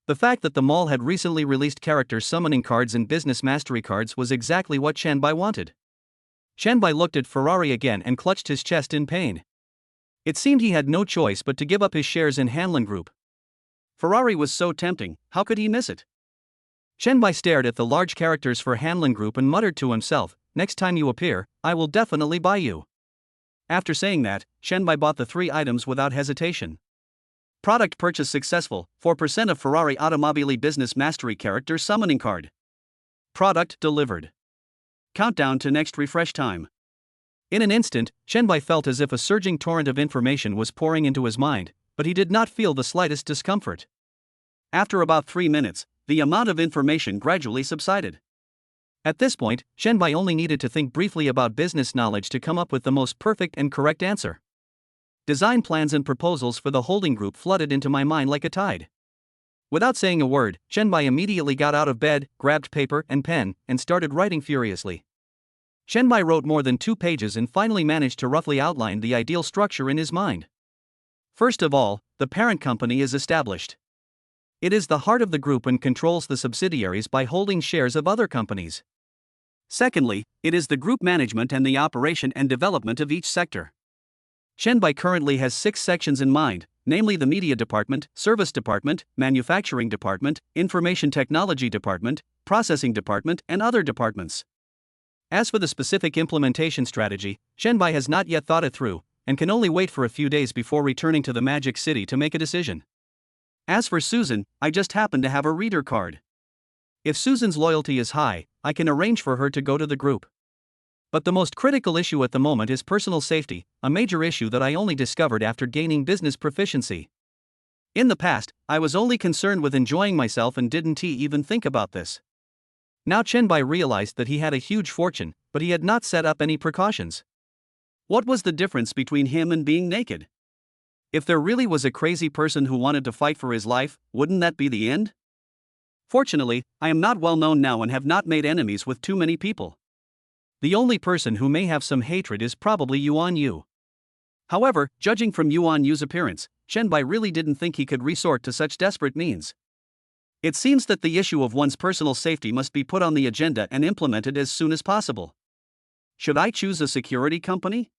The fact that the mall had recently released character summoning cards and business mastery cards was exactly what Chen Bai wanted. Chen Bai looked at Ferrari again and clutched his chest in pain. It seemed he had no choice but to give up his shares in Hanlon Group. Ferrari was so tempting, how could he miss it? Chen Bai stared at the large characters for Hanlon Group and muttered to himself, next time you appear, I will definitely buy you. After saying that, Chen Bai bought the 3 items without hesitation. Product purchase successful, 4% of Ferrari Automobili Business Mastery Character Summoning Card. Product delivered. Countdown to next refresh time. In an instant, Chen Bai felt as if a surging torrent of information was pouring into his mind, but he did not feel the slightest discomfort. After about 3 minutes, the amount of information gradually subsided. At this point, Chen Bai only needed to think briefly about business knowledge to come up with the most perfect and correct answer. Design plans and proposals for the holding group flooded into my mind like a tide. Without saying a word, Chen Bai immediately got out of bed, grabbed paper and pen, and started writing furiously. Chen Bai wrote more than 2 pages and finally managed to roughly outline the ideal structure in his mind. First of all, the parent company is established. It is the heart of the group and controls the subsidiaries by holding shares of other companies. Secondly, it is the group management and the operation and development of each sector. Chen Bai currently has 6 sections in mind, namely the Media Department, Service Department, Manufacturing Department, Information Technology Department, Processing Department, and other departments. As for the specific implementation strategy, Chen Bai has not yet thought it through, and can only wait for a few days before returning to the Magic City to make a decision. As for Susan, I just happen to have a reader card. If Susan's loyalty is high, I can arrange for her to go to the group. But the most critical issue at the moment is personal safety, a major issue that I only discovered after gaining business proficiency. In the past, I was only concerned with enjoying myself and didn't even think about this. Now Chen Bai realized that he had a huge fortune, but he had not set up any precautions. What was the difference between him and being naked? If there really was a crazy person who wanted to fight for his life, wouldn't that be the end? Fortunately, I am not well known now and have not made enemies with too many people. The only person who may have some hatred is probably Yuan Yu. However, judging from Yuan Yu's appearance, Chen Bai really didn't think he could resort to such desperate means. It seems that the issue of one's personal safety must be put on the agenda and implemented as soon as possible. Should I choose a security company?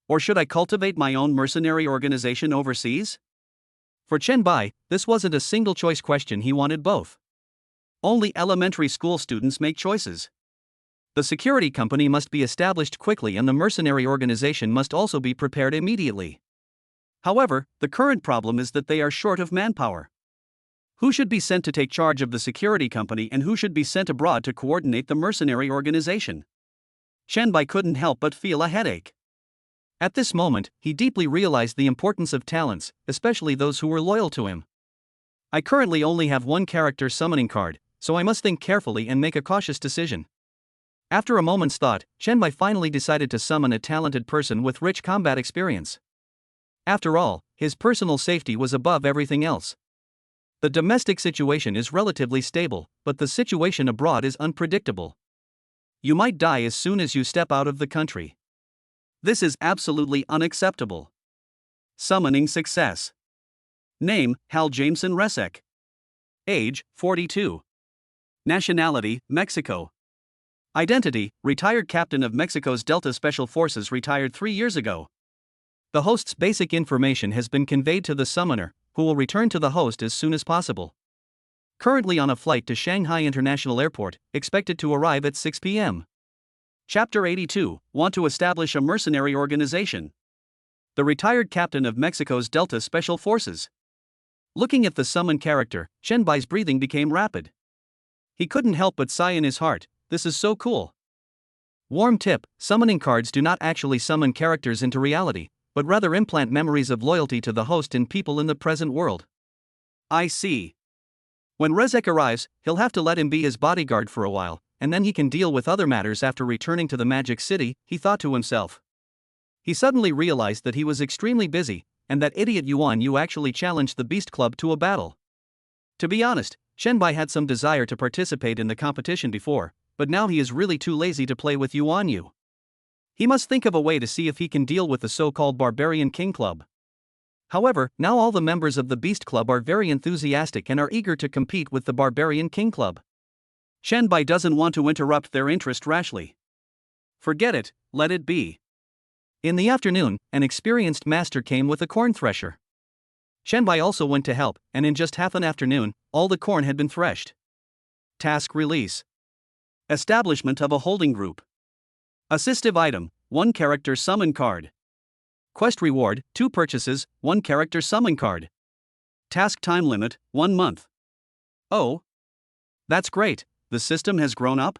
Or should I cultivate my own mercenary organization overseas? For Chen Bai, this wasn't a single-choice question, he wanted both. Only elementary school students make choices. The security company must be established quickly and the mercenary organization must also be prepared immediately. However, the current problem is that they are short of manpower. Who should be sent to take charge of the security company and who should be sent abroad to coordinate the mercenary organization? Shenbai couldn't help but feel a headache. At this moment, he deeply realized the importance of talents, especially those who were loyal to him. I currently only have one character summoning card, so I must think carefully and make a cautious decision. After a moment's thought, Shenbai finally decided to summon a talented person with rich combat experience. After all, his personal safety was above everything else. The domestic situation is relatively stable, but the situation abroad is unpredictable. You might die as soon as you step out of the country. This is absolutely unacceptable. Summoning success. Name: Hal Jameson Resek. Age: 42. Nationality: Mexico. Identity: retired captain of Mexico's Delta Special Forces, retired 3 years ago. The host's basic information has been conveyed to the summoner, who will return to the host as soon as possible. Currently on a flight to Shanghai International Airport, expected to arrive at 6 p.m. Chapter 82, Want to establish a mercenary organization. The retired captain of Mexico's Delta Special Forces. Looking at the summoned character, Shenbai's breathing became rapid. He couldn't help but sigh in his heart, this is so cool. Warm tip: summoning cards do not actually summon characters into reality, but rather implant memories of loyalty to the host in people in the present world. I see. When Resek arrives, he'll have to let him be his bodyguard for a while, and then he can deal with other matters after returning to the Magic City, he thought to himself. He suddenly realized that he was extremely busy, and that idiot Yuan Yu actually challenged the Beast Club to a battle. To be honest, Shenbai had some desire to participate in the competition before, but now he is really too lazy to play with Yuan Yu. He must think of a way to see if he can deal with the so-called Barbarian King Club. However, now all the members of the Beast Club are very enthusiastic and are eager to compete with the Barbarian King Club. Shenbai doesn't want to interrupt their interest rashly. Forget it, let it be. In the afternoon, an experienced master came with a corn thresher. Shenbai also went to help, and in just half an afternoon, all the corn had been threshed. Task release. Establishment of a holding group. Assistive item: 1 character summon card. Quest reward: 2 purchases, 1 character summon card. Task time limit: 1 month. Oh. That's great, the system has grown up?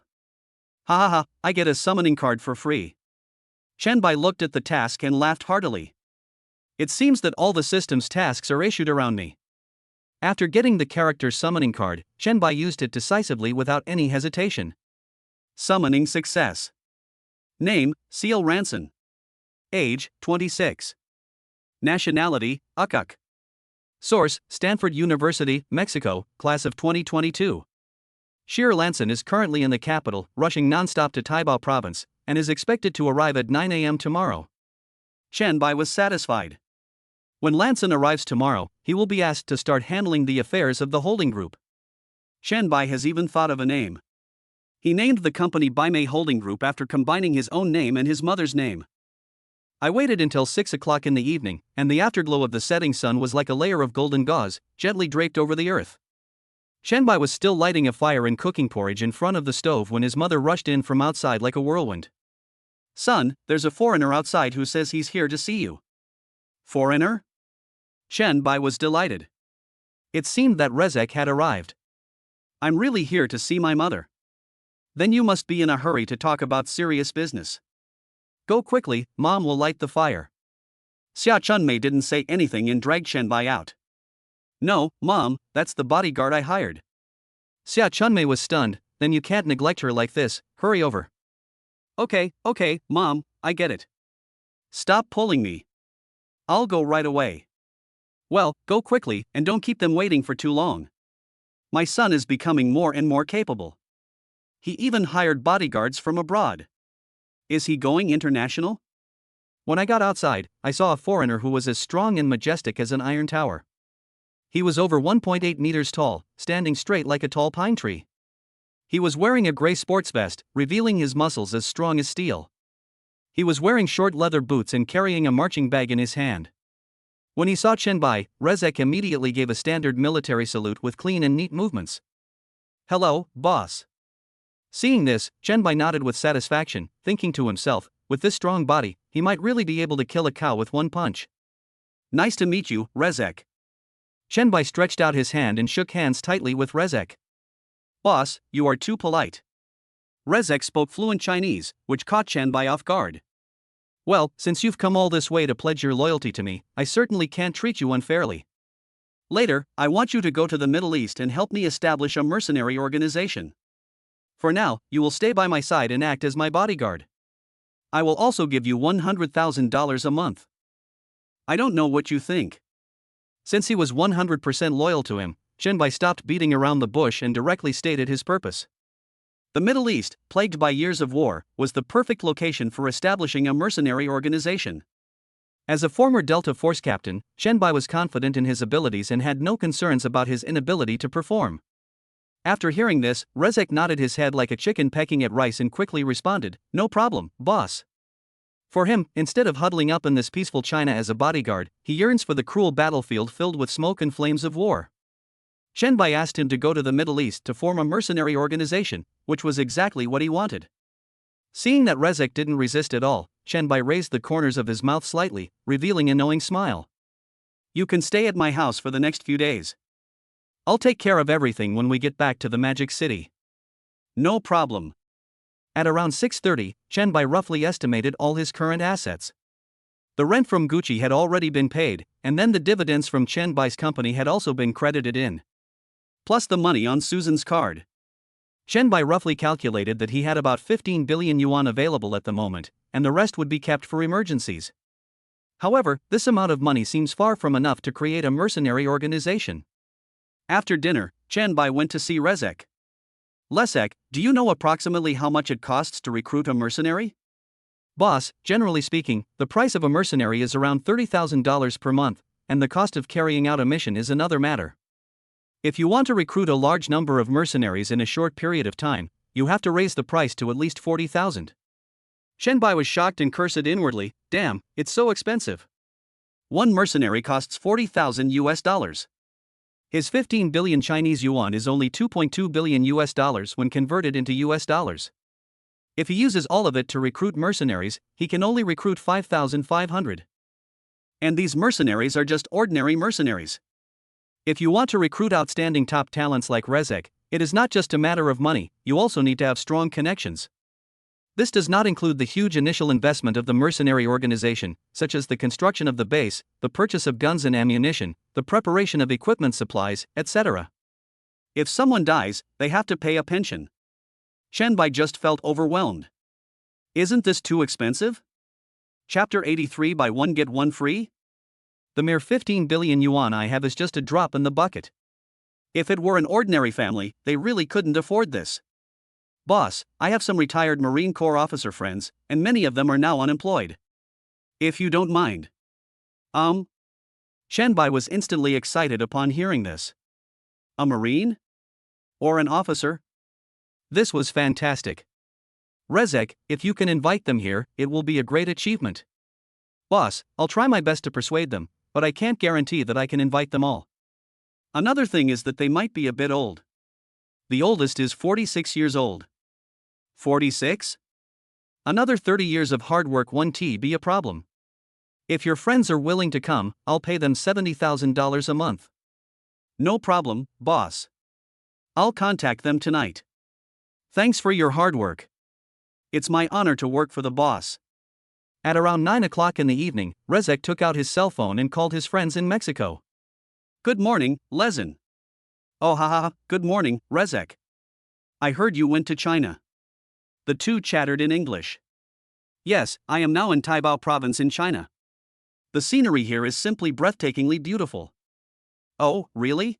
Ha ha ha, I get a summoning card for free. Shenbai looked at the task and laughed heartily. It seems that all the system's tasks are issued around me. After getting the character summoning card, Shenbai used it decisively without any hesitation. Summoning success. Name: Seal Ranson. Age: 26. Nationality: Ukuk. Source: Stanford University, Mexico, class of 2022. Sheer Lanson is currently in the capital, rushing non-stop to Taibao province, and is expected to arrive at 9 a.m. tomorrow. Shenbai was satisfied. When Lanson arrives tomorrow, he will be asked to start handling the affairs of the holding group. Shenbai has even thought of a name. He named the company Baimei Holding Group after combining his own name and his mother's name. I waited until 6 o'clock in the evening, and the afterglow of the setting sun was like a layer of golden gauze, gently draped over the earth. Shenbai was still lighting a fire and cooking porridge in front of the stove when his mother rushed in from outside like a whirlwind. Son, there's a foreigner outside who says he's here to see you. Foreigner? Shenbai was delighted. It seemed that Resek had arrived. I'm really here to see my mother. Then you must be in a hurry to talk about serious business. Go quickly, Mom will light the fire. Xia Chunmei didn't say anything and dragged Shenbai out. No, Mom, that's the bodyguard I hired. Xia Chunmei was stunned. Then you can't neglect her like this, hurry over. Okay, Mom, I get it. Stop pulling me. I'll go right away. Well, go quickly, and don't keep them waiting for too long. My son is becoming more and more capable. He even hired bodyguards from abroad. Is he going international? When I got outside, I saw a foreigner who was as strong and majestic as an iron tower. He was over 1.8 meters tall, standing straight like a tall pine tree. He was wearing a gray sports vest, revealing his muscles as strong as steel. He was wearing short leather boots and carrying a marching bag in his hand. When he saw Shenbai, Resek immediately gave a standard military salute with clean and neat movements. Hello, boss. Seeing this, Shenbai nodded with satisfaction, thinking to himself, with this strong body, he might really be able to kill a cow with one punch. Nice to meet you, Rezek. Chen stretched out his hand and shook hands tightly with Rezek. Boss, you are too polite. Rezek spoke fluent Chinese, which caught Chen off guard. Well, since you've come all this way to pledge your loyalty to me, I certainly can't treat you unfairly. Later, I want you to go to the Middle East and help me establish a mercenary organization. For now, you will stay by my side and act as my bodyguard. I will also give you $100,000 a month. I don't know what you think. Since he was 100% loyal to him, Chen stopped beating around the bush and directly stated his purpose. The Middle East, plagued by years of war, was the perfect location for establishing a mercenary organization. As a former Delta Force captain, Chen was confident in his abilities and had no concerns about his inability to perform. After hearing this, Rezek nodded his head like a chicken pecking at rice and quickly responded, "No problem, boss." For him, instead of huddling up in this peaceful China as a bodyguard, he yearns for the cruel battlefield filled with smoke and flames of war. Chen asked him to go to the Middle East to form a mercenary organization, which was exactly what he wanted. Seeing that Rezek didn't resist at all, Chen raised the corners of his mouth slightly, revealing a knowing smile. You can stay at my house for the next few days. I'll take care of everything when we get back to the Magic City. No problem. At around 6:30, Chen roughly estimated all his current assets. The rent from Gucci had already been paid, and then the dividends from Chen company had also been credited in. Plus the money on Susan's card. Chen roughly calculated that he had about 15 billion yuan available at the moment, and the rest would be kept for emergencies. However, this amount of money seems far from enough to create a mercenary organization. After dinner, Chen went to see Rezek. Lesek, do you know approximately how much it costs to recruit a mercenary? Boss, generally speaking, the price of a mercenary is around $30,000 per month, and the cost of carrying out a mission is another matter. If you want to recruit a large number of mercenaries in a short period of time, you have to raise the price to at least 40,000. Chen was shocked and cursed inwardly, damn, it's so expensive. One mercenary costs 40,000 US dollars. His 15 billion Chinese yuan is only 2.2 billion US dollars when converted into US dollars. If he uses all of it to recruit mercenaries, he can only recruit 5,500. And these mercenaries are just ordinary mercenaries. If you want to recruit outstanding top talents like Rezek, it is not just a matter of money, you also need to have strong connections. This does not include the huge initial investment of the mercenary organization, such as the construction of the base, the purchase of guns and ammunition, the preparation of equipment supplies, etc. If someone dies, they have to pay a pension. Chen just felt overwhelmed. Isn't this too expensive? Chapter 83 Buy one get one free? The mere 15 billion yuan I have is just a drop in the bucket. If it were an ordinary family, they really couldn't afford this. Boss, I have some retired Marine Corps officer friends, and many of them are now unemployed. If you don't mind. Chen was instantly excited upon hearing this. A Marine? Or an officer? This was fantastic. Rezek, if you can invite them here, it will be a great achievement. Boss, I'll try my best to persuade them, but I can't guarantee that I can invite them all. Another thing is that they might be a bit old. The oldest is 46 years old. 46? Another 30 years of hard work won't be a problem. If your friends are willing to come, I'll pay them $70,000 a month. No problem, boss. I'll contact them tonight. Thanks for your hard work. It's my honor to work for the boss. At around 9 o'clock in the evening, Rezek took out his cell phone and called his friends in Mexico. Good morning, Lezen. Oh haha, good morning, Rezek. I heard you went to China. The two chattered in English. Yes, I am now in Taibao province in China. The scenery here is simply breathtakingly beautiful. Oh, really?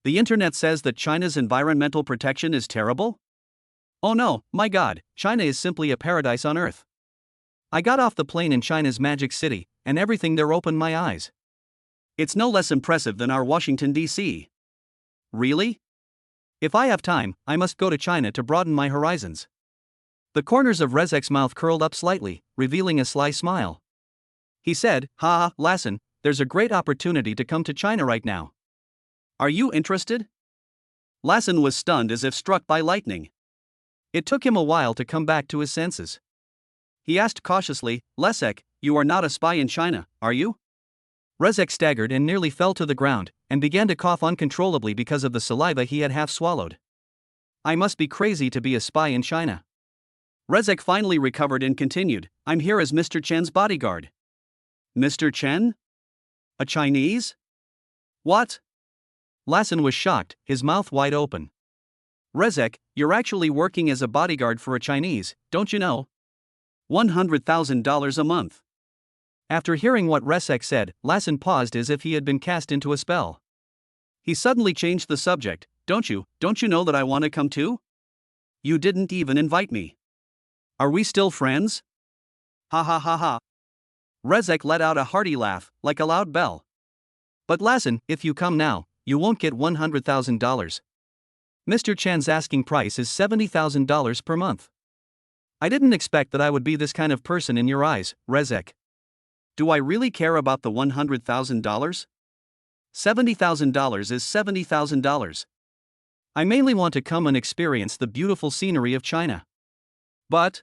The internet says that China's environmental protection is terrible? Oh no, my god, China is simply a paradise on earth. I got off the plane in China's Magic City, and everything there opened my eyes. It's no less impressive than our Washington, D.C. Really? If I have time, I must go to China to broaden my horizons. The corners of Rezek's mouth curled up slightly, revealing a sly smile. He said, "Ha, Lassen, there's a great opportunity to come to China right now. Are you interested?" Lassen was stunned as if struck by lightning. It took him a while to come back to his senses. He asked cautiously, "Lesek, you are not a spy in China, are you?" Rezek staggered and nearly fell to the ground, and began to cough uncontrollably because of the saliva he had half swallowed. I must be crazy to be a spy in China. Rezek finally recovered and continued, I'm here as Mr. Chen's bodyguard. Mr. Chen? A Chinese? What? Lassen was shocked, his mouth wide open. Rezek, you're actually working as a bodyguard for a Chinese, don't you know? $100,000 a month. After hearing what Rezek said, Lassen paused as if he had been cast into a spell. He suddenly changed the subject, don't you know that I want to come too? You didn't even invite me. Are we still friends? Ha ha ha ha. Rezek let out a hearty laugh, like a loud bell. But Lassen, if you come now, you won't get $100,000. Mr. Chen's asking price is $70,000 per month. I didn't expect that I would be this kind of person in your eyes, Rezek. Do I really care about the $100,000? $70,000 is $70,000. I mainly want to come and experience the beautiful scenery of China. But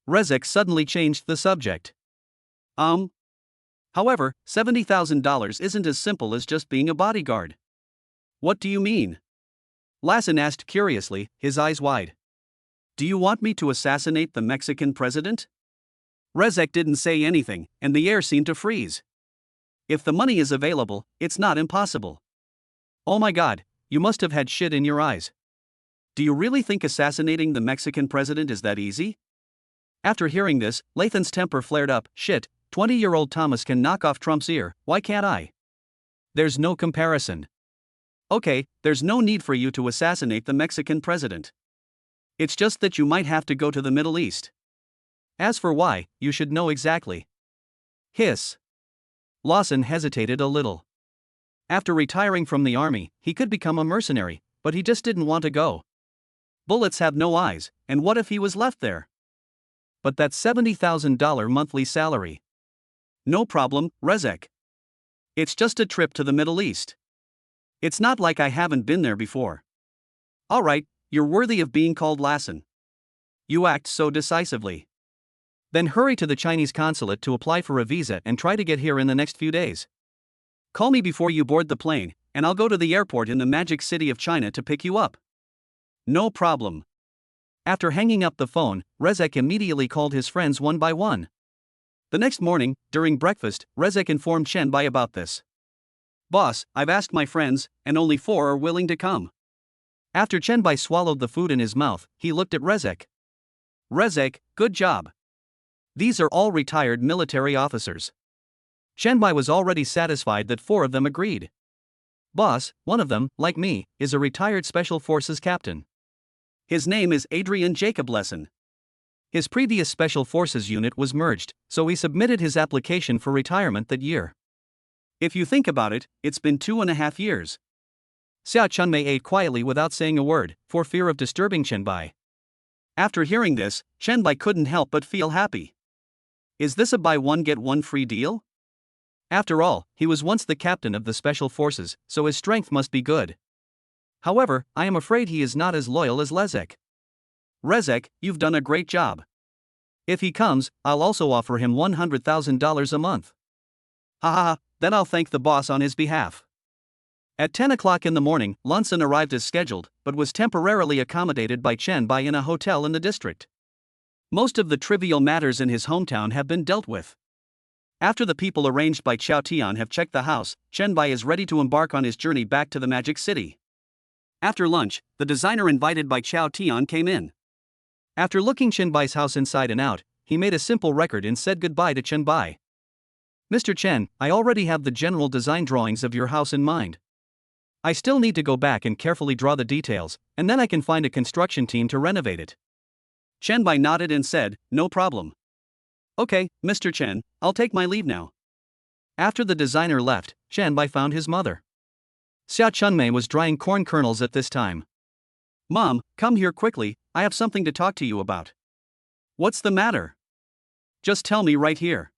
Rezek suddenly changed the subject. However, $70,000 isn't as simple as just being a bodyguard. What do you mean? Lassen asked curiously, his eyes wide. Do you want me to assassinate the Mexican president? Rezek didn't say anything, and the air seemed to freeze. If the money is available, it's not impossible. Oh my God, you must have had shit in your eyes. Do you really think assassinating the Mexican president is that easy? After hearing this, Lathan's temper flared up. Shit, 20-year-old Thomas can knock off Trump's ear, why can't I? There's no comparison. Okay, there's no need for you to assassinate the Mexican president. It's just that you might have to go to the Middle East. As for why, you should know exactly. Hiss. Lassen hesitated a little. After retiring from the army, he could become a mercenary, but he just didn't want to go. Bullets have no eyes, and what if he was left there? But that's $70,000 monthly salary. No problem, Rezek. It's just a trip to the Middle East. It's not like I haven't been there before. Alright, you're worthy of being called Lassen. You act so decisively. Then hurry to the Chinese consulate to apply for a visa and try to get here in the next few days. Call me before you board the plane, and I'll go to the airport in the Magic City of China to pick you up. No problem. After hanging up the phone, Rezek immediately called his friends one by one. The next morning, during breakfast, Rezek informed Chen Bai about this. Boss, I've asked my friends, and only 4 are willing to come. After Chen Bai swallowed the food in his mouth, he looked at Rezek. Rezek, good job. These are all retired military officers. Chen Bai was already satisfied that 4 of them agreed. Boss, one of them, like me, is a retired Special Forces captain. His name is Adrian Jacob Lassen. His previous Special Forces unit was merged, so he submitted his application for retirement that year. If you think about it, it's been 2.5 years. Xia Chunmei ate quietly without saying a word, for fear of disturbing Chen Bai. After hearing this, Chen Bai couldn't help but feel happy. Is this a buy one get one free deal? After all, he was once the captain of the Special Forces, so his strength must be good. However, I am afraid he is not as loyal as Rezek. Rezek, you've done a great job. If he comes, I'll also offer him $100,000 a month. Ha ha ha, then I'll thank the boss on his behalf. At 10 o'clock in the morning, Lunson arrived as scheduled, but was temporarily accommodated by Chen Bai in a hotel in the district. Most of the trivial matters in his hometown have been dealt with. After the people arranged by Qiao Tian have checked the house, Chen Bai is ready to embark on his journey back to the Magic City. After lunch, the designer invited by Qiao Tian came in. After looking Chen Bai's house inside and out, he made a simple record and said goodbye to Chen Bai. Mr. Chen, I already have the general design drawings of your house in mind. I still need to go back and carefully draw the details, and then I can find a construction team to renovate it. Chen Bai nodded and said, no problem. Okay, Mr. Chen, I'll take my leave now. After the designer left, Chen Bai found his mother. Xia Chunmei was drying corn kernels at this time. Mom, come here quickly, I have something to talk to you about. What's the matter? Just tell me right here.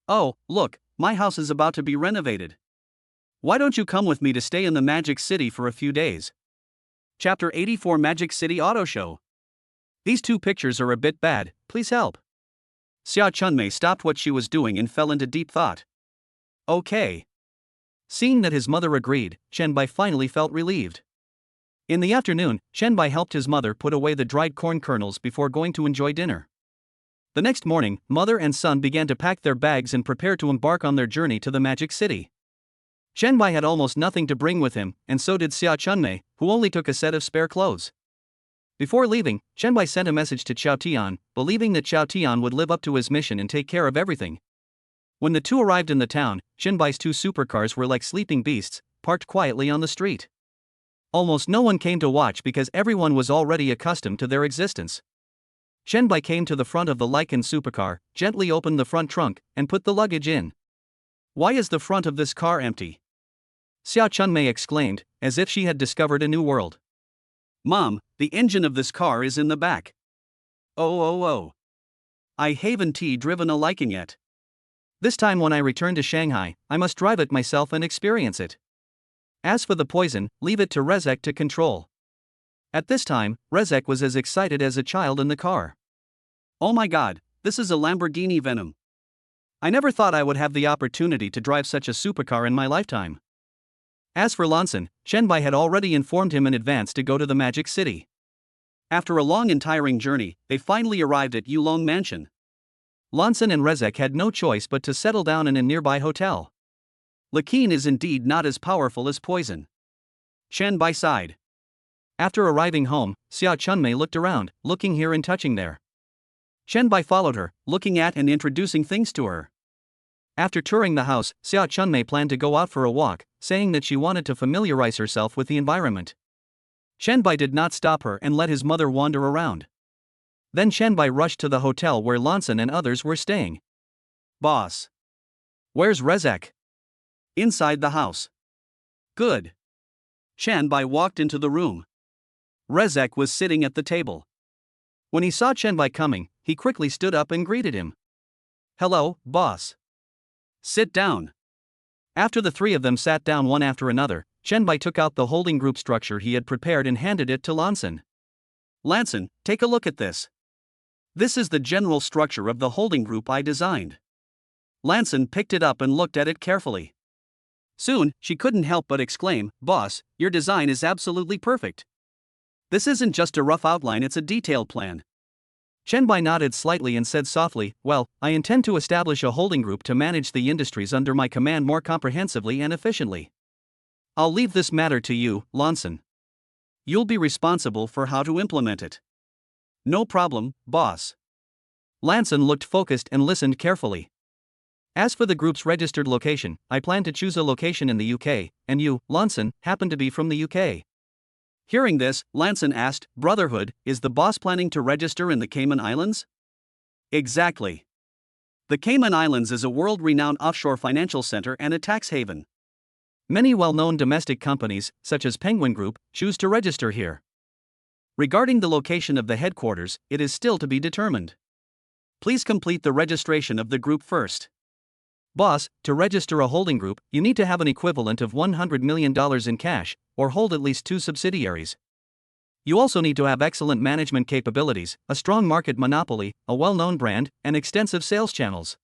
Oh, look, my house is about to be renovated. Why don't you come with me to stay in the Magic City for a few days? Chapter 84 Magic City Auto Show. These 2 pictures are a bit bad, please help. Xia Chunmei stopped what she was doing and fell into deep thought. Okay. Seeing that his mother agreed, Shenbai finally felt relieved. In the afternoon, Shenbai helped his mother put away the dried corn kernels before going to enjoy dinner. The next morning, mother and son began to pack their bags and prepare to embark on their journey to the Magic City. Shenbai had almost nothing to bring with him, and so did Xia Chunmei, who only took a set of spare clothes. Before leaving, Shenbai sent a message to Qiao Tian, believing that Qiao Tian would live up to his mission and take care of everything. When the two arrived in the town, Shenbai's two supercars were like sleeping beasts, parked quietly on the street. Almost no one came to watch because everyone was already accustomed to their existence. Shenbai came to the front of the Lycan supercar, gently opened the front trunk, and put the luggage in. "Why is the front of this car empty?" Xia Chunmei exclaimed, as if she had discovered a new world. "Mom, the engine of this car is in the back." Oh. I haven't driven a Lycan yet. This time when I return to Shanghai, I must drive it myself and experience it. As for the poison, leave it to Rezek to control. At this time, Rezek was as excited as a child in the car. "Oh my god, this is a Lamborghini Venom. I never thought I would have the opportunity to drive such a supercar in my lifetime." As for Lanson, Shenbai had already informed him in advance to go to the Magic City. After a long and tiring journey, they finally arrived at Yulong Mansion. Lanson and Rezek had no choice but to settle down in a nearby hotel. Lycan is indeed not as powerful as poison. Shenbai sighed. After arriving home, Xia Chunmei looked around, looking here and touching there. Shenbai followed her, looking at and introducing things to her. After touring the house, Xia Chunmei planned to go out for a walk, saying that she wanted to familiarize herself with the environment. Shenbai did not stop her and let his mother wander around. Then Shenbai rushed to the hotel where Lanson and others were staying. "Boss. Where's Rezek?" "Inside the house." "Good." Shenbai walked into the room. Rezek was sitting at the table. When he saw Shenbai coming, he quickly stood up and greeted him. "Hello, boss. Sit down." After the three of them sat down one after another, Shenbai took out the holding group structure he had prepared and handed it to Lanson. "Lanson, take a look at this. This is the general structure of the holding group I designed." Lanson picked it up and looked at it carefully. Soon, she couldn't help but exclaim, "Boss, your design is absolutely perfect. This isn't just a rough outline, it's a detailed plan." Shenbai nodded slightly and said softly, "Well, I intend to establish a holding group to manage the industries under my command more comprehensively and efficiently. I'll leave this matter to you, Lanson. You'll be responsible for how to implement it." "No problem, boss." Lanson looked focused and listened carefully. "As for the group's registered location, I plan to choose a location in the UK, and you, Lanson, happen to be from the UK. Hearing this, Lanson asked, "Brotherhood, is the boss planning to register in the Cayman Islands?" "Exactly. The Cayman Islands is a world-renowned offshore financial center and a tax haven. Many well-known domestic companies, such as Penguin Group, choose to register here. Regarding the location of the headquarters, it is still to be determined. Please complete the registration of the group first." "Boss, to register a holding group, you need to have an equivalent of $100 million in cash, or hold at least 2 subsidiaries. You also need to have excellent management capabilities, a strong market monopoly, a well-known brand, and extensive sales channels.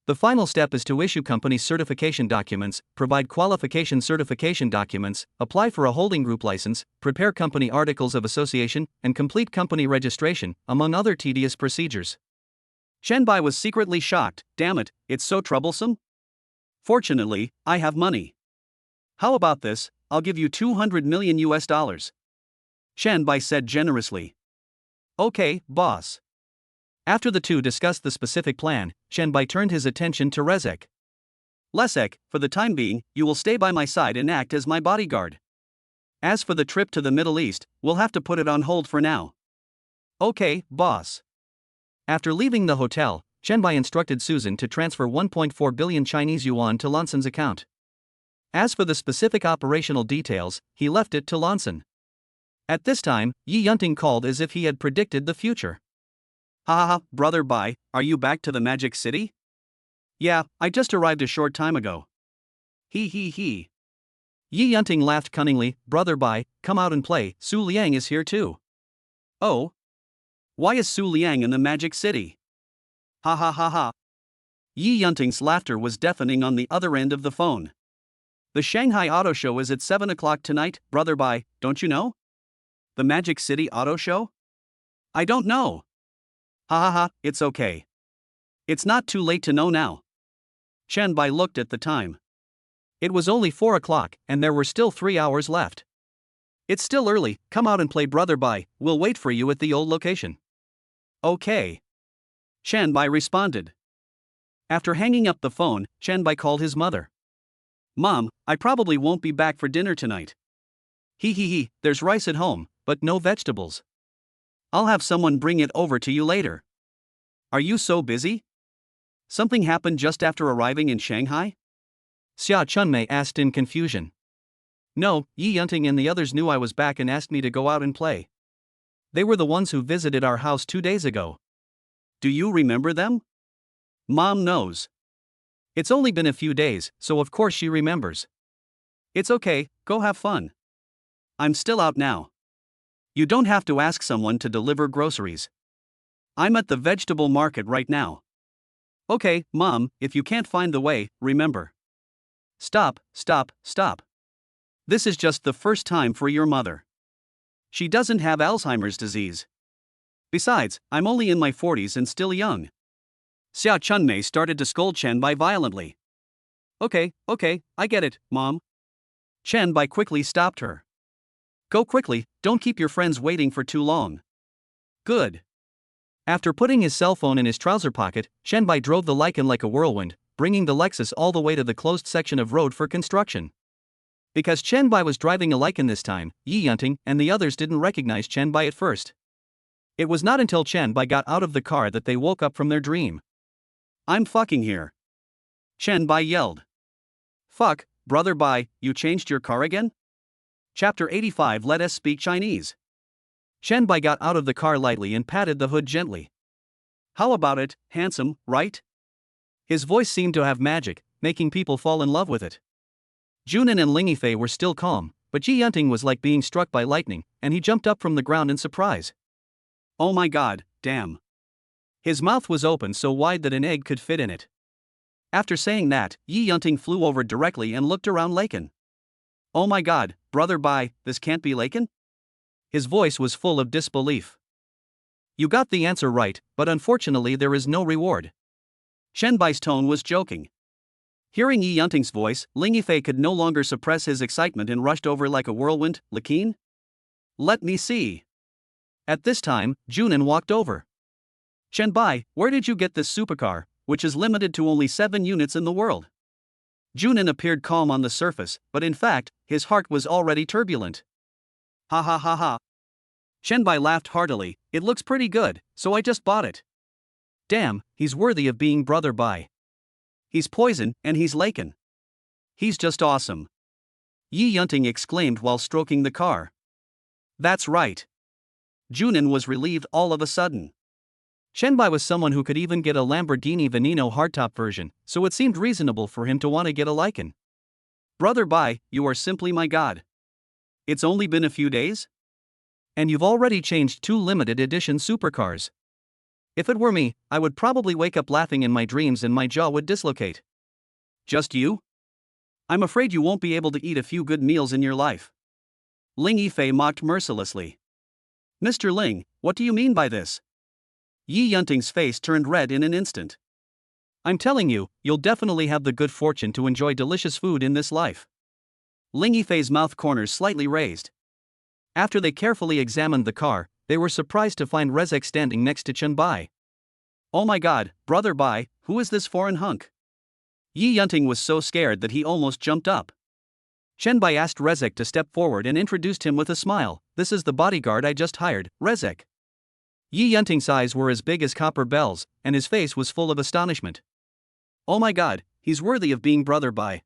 The final step is to issue company certification documents, provide qualification certification documents, apply for a holding group license, prepare company articles of association, and complete company registration, among other tedious procedures." Shenbai was secretly shocked. "Damn it, it's so troublesome? Fortunately, I have money. How about this? I'll give you $200 million. Shenbai said generously. "Okay, boss." After the two discussed the specific plan, Shenbai turned his attention to Rezek. "Lesek, for the time being, you will stay by my side and act as my bodyguard. As for the trip to the Middle East, we'll have to put it on hold for now." "Okay, boss." After leaving the hotel, Shenbai instructed Susan to transfer 1.4 billion Chinese yuan to Lanson's account. As for the specific operational details, he left it to Lanson. At this time, Yi Yunting called as if he had predicted the future. "Ha, brother Bai, are you back to the Magic City?" "Yeah, I just arrived a short time ago." He. Yi Yunting laughed cunningly. "Brother Bai, come out and play, Su Liang is here too." "Oh? Why is Su Liang in the Magic City?" Ha. Yi Yunting's laughter was deafening on the other end of the phone. The Shanghai Auto Show is at 7 o'clock tonight, brother Bai, don't you know? The Magic City Auto Show? I don't know. Ha ha ha, it's okay. It's not too late to know now. Chen Bai looked at the time. It was only 4 o'clock, and there were still 3 hours left. It's still early, come out and play brother Bai, we'll wait for you at the old location. Okay. Chen Bai responded. After hanging up the phone, Chen Bai called his mother. Mom, I probably won't be back for dinner tonight. He, there's rice at home, but no vegetables. I'll have someone bring it over to you later. Are you so busy? Something happened just after arriving in Shanghai? Xia Chunmei asked in confusion. No, Yi Yunting and the others knew I was back and asked me to go out and play. They were the ones who visited our house 2 days ago. Do you remember them? Mom knows. It's only been a few days, so of course she remembers. It's okay, go have fun. I'm still out now. You don't have to ask someone to deliver groceries. I'm at the vegetable market right now. Okay, Mom, if you can't find the way, remember. Stop. This is just the first time for your mother. She doesn't have Alzheimer's disease. Besides, I'm only in my 40s and still young. Xia Chunmei started to scold Chen Bai violently. Okay, I get it, Mom. Chen Bai quickly stopped her. Go quickly, don't keep your friends waiting for too long. Good. After putting his cell phone in his trouser pocket, Chen Bai drove the Lycan like a whirlwind, bringing the Lexus all the way to the closed section of road for construction. Because Chen Bai was driving a Lycan this time, Yi Yunting and the others didn't recognize Chen Bai at first. It was not until Chen Bai got out of the car that they woke up from their dream. I'm fucking here. Chen Bai yelled. Fuck, brother Bai, you changed your car again? Chapter 85. Let us speak Chinese. Chen Bai got out of the car lightly and patted the hood gently. How about it, handsome, right? His voice seemed to have magic, making people fall in love with it. Junin and Ling Yifei were still calm, but Yi Yunting was like being struck by lightning, and he jumped up from the ground in surprise. Oh my god, damn. His mouth was open so wide that an egg could fit in it. After saying that, Yi Yunting flew over directly and looked around Laken. Oh my god, brother Bai, this can't be Laken? His voice was full of disbelief. You got the answer right, but unfortunately there is no reward. Chen Bai's tone was joking. Hearing Yi Yunting's voice, Ling Yifei could no longer suppress his excitement and rushed over like a whirlwind. Lakin? Let me see. At this time, Junin walked over. Chen Bai, where did you get this supercar, which is limited to only 7 units in the world? Junin appeared calm on the surface, but in fact, his heart was already turbulent. Ha ha ha ha. Chen Bai laughed heartily. It looks pretty good, so I just bought it. Damn, he's worthy of being brother Bai. He's poison, and he's Laken. He's just awesome. Yi Yunting exclaimed while stroking the car. That's right. Junin was relieved all of a sudden. Chen Bai was someone who could even get a Lamborghini Veneno hardtop version, so it seemed reasonable for him to want to get a Lycan. Brother Bai, you are simply my god. It's only been a few days? And you've already changed 2 limited edition supercars. If it were me, I would probably wake up laughing in my dreams and my jaw would dislocate. Just you? I'm afraid you won't be able to eat a few good meals in your life. Ling Yifei mocked mercilessly. Mr. Ling, what do you mean by this? Yi Yunting's face turned red in an instant. I'm telling you, you'll definitely have the good fortune to enjoy delicious food in this life. Ling Yifei's mouth corners slightly raised. After they carefully examined the car, they were surprised to find Rezek standing next to Chen Bai. Oh my god, brother Bai, who is this foreign hunk? Yi Yunting was so scared that he almost jumped up. Chen Bai asked Rezek to step forward and introduced him with a smile. This is the bodyguard I just hired, Rezek. Yi Yunting's eyes were as big as copper bells, and his face was full of astonishment. Oh my god, he's worthy of being brother Bai.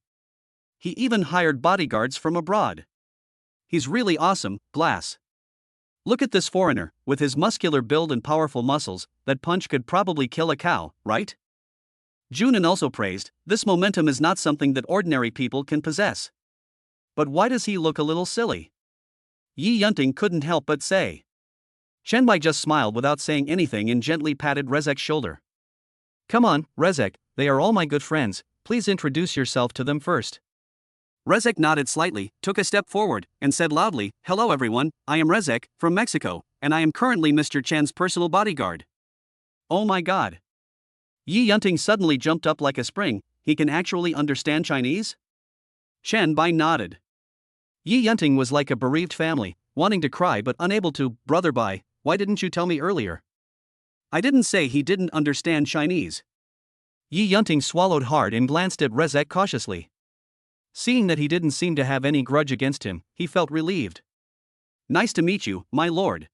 He even hired bodyguards from abroad. He's really awesome, Glass. Look at this foreigner, with his muscular build and powerful muscles, that punch could probably kill a cow, right? Junin also praised, this momentum is not something that ordinary people can possess. But why does he look a little silly? Yi Yunting couldn't help but say. Chen Bai just smiled without saying anything and gently patted Rezek's shoulder. Come on, Rezek, they are all my good friends, please introduce yourself to them first. Rezek nodded slightly, took a step forward, and said loudly, "Hello everyone, I am Rezek, from Mexico, and I am currently Mr. Chen's personal bodyguard." Oh my god. Yi Yunting suddenly jumped up like a spring. He can actually understand Chinese? Chen Bai nodded. Yi Yunting was like a bereaved family, wanting to cry but unable to. Brother Bai, why didn't you tell me earlier? I didn't say he didn't understand Chinese. Yi Yunting swallowed hard and glanced at Rezek cautiously. Seeing that he didn't seem to have any grudge against him, he felt relieved. Nice to meet you, my lord.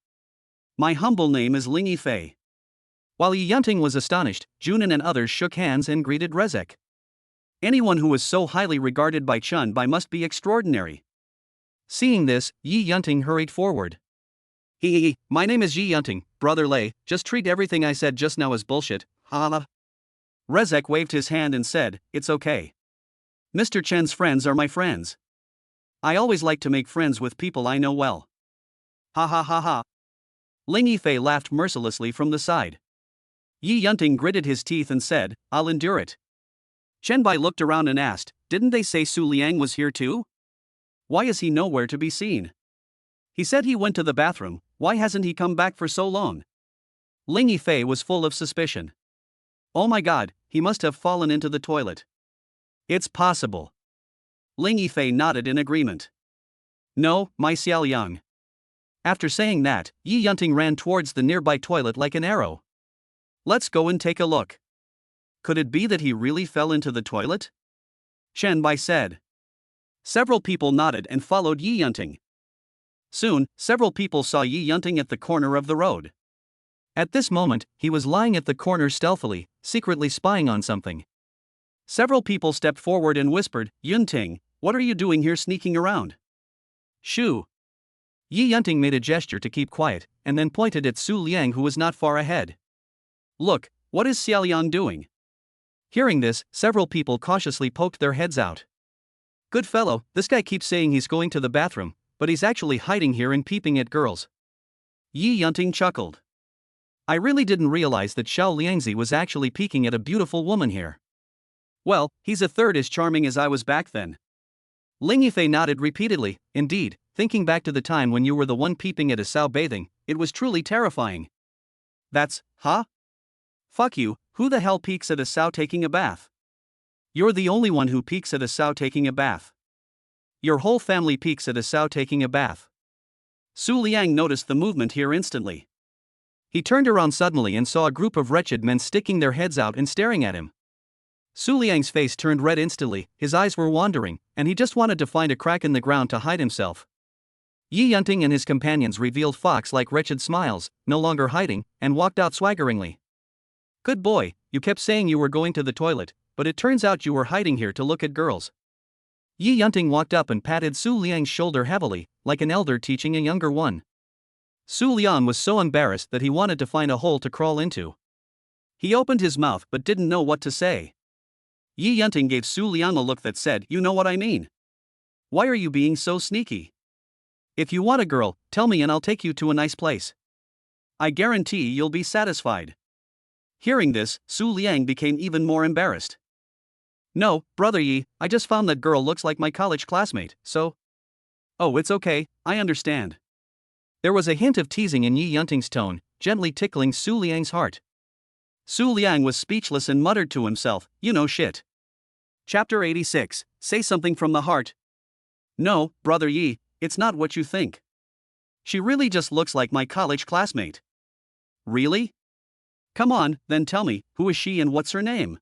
My humble name is Ling Yifei. While Yi Yunting was astonished, Junin and others shook hands and greeted Rezek. Anyone who was so highly regarded by Chen Bai must be extraordinary. Seeing this, Yi Yunting hurried forward. My name is Yi Yunting, Brother Lei, just treat everything I said just now as bullshit, ha. Rezek waved his hand and said, it's okay. Mr. Chen's friends are my friends. I always like to make friends with people I know well. Ha ha ha ha. Ling Yifei laughed mercilessly from the side. Yi Yunting gritted his teeth and said, I'll endure it. Chen Bai looked around and asked, didn't they say Su Liang was here too? Why is he nowhere to be seen? He said he went to the bathroom, why hasn't he come back for so long? Ling Yifei was full of suspicion. Oh my god, he must have fallen into the toilet. It's possible. Ling Yifei nodded in agreement. No, my Xiaoliang. After saying that, Yi Yunting ran towards the nearby toilet like an arrow. Let's go and take a look. Could it be that he really fell into the toilet? Chen Bai said. Several people nodded and followed Yi Yunting. Soon, several people saw Yi Yunting at the corner of the road. At this moment, he was lying at the corner stealthily, secretly spying on something. Several people stepped forward and whispered, Yunting, what are you doing here sneaking around? Shoo. Yi Yunting made a gesture to keep quiet, and then pointed at Su Liang who was not far ahead. Look, what is Xiaoliang doing? Hearing this, several people cautiously poked their heads out. Good fellow, this guy keeps saying he's going to the bathroom, but he's actually hiding here and peeping at girls. Yi Yunting chuckled. I really didn't realize that Xiao Liangzi was actually peeking at a beautiful woman here. Well, he's a third as charming as I was back then. Ling Yifei nodded repeatedly. Indeed, thinking back to the time when you were the one peeping at a Sao bathing, it was truly terrifying. That's, huh? Fuck you, who the hell peeks at a Sao taking a bath? You're the only one who peeks at a Sao taking a bath. Your whole family peeks at a Sao taking a bath. Su Liang noticed the movement here instantly. He turned around suddenly and saw a group of wretched men sticking their heads out and staring at him. Su Liang's face turned red instantly, his eyes were wandering, and he just wanted to find a crack in the ground to hide himself. Yi Yunting and his companions revealed fox-like wretched smiles, no longer hiding, and walked out swaggeringly. Good boy, you kept saying you were going to the toilet, but it turns out you were hiding here to look at girls. Yi Yunting walked up and patted Su Liang's shoulder heavily, like an elder teaching a younger one. Su Liang was so embarrassed that he wanted to find a hole to crawl into. He opened his mouth but didn't know what to say. Yi Yunting gave Su Liang a look that said, you know what I mean. Why are you being so sneaky? If you want a girl, tell me and I'll take you to a nice place. I guarantee you'll be satisfied. Hearing this, Su Liang became even more embarrassed. No, Brother Yi, I just found that girl looks like my college classmate, so... Oh, it's okay, I understand. There was a hint of teasing in Yi Yunting's tone, gently tickling Su Liang's heart. Su Liang was speechless and muttered to himself, you know shit. Chapter 86, Say Something from the Heart. No, Brother Yi, it's not what you think. She really just looks like my college classmate. Really? Come on, then tell me, who is she and what's her name?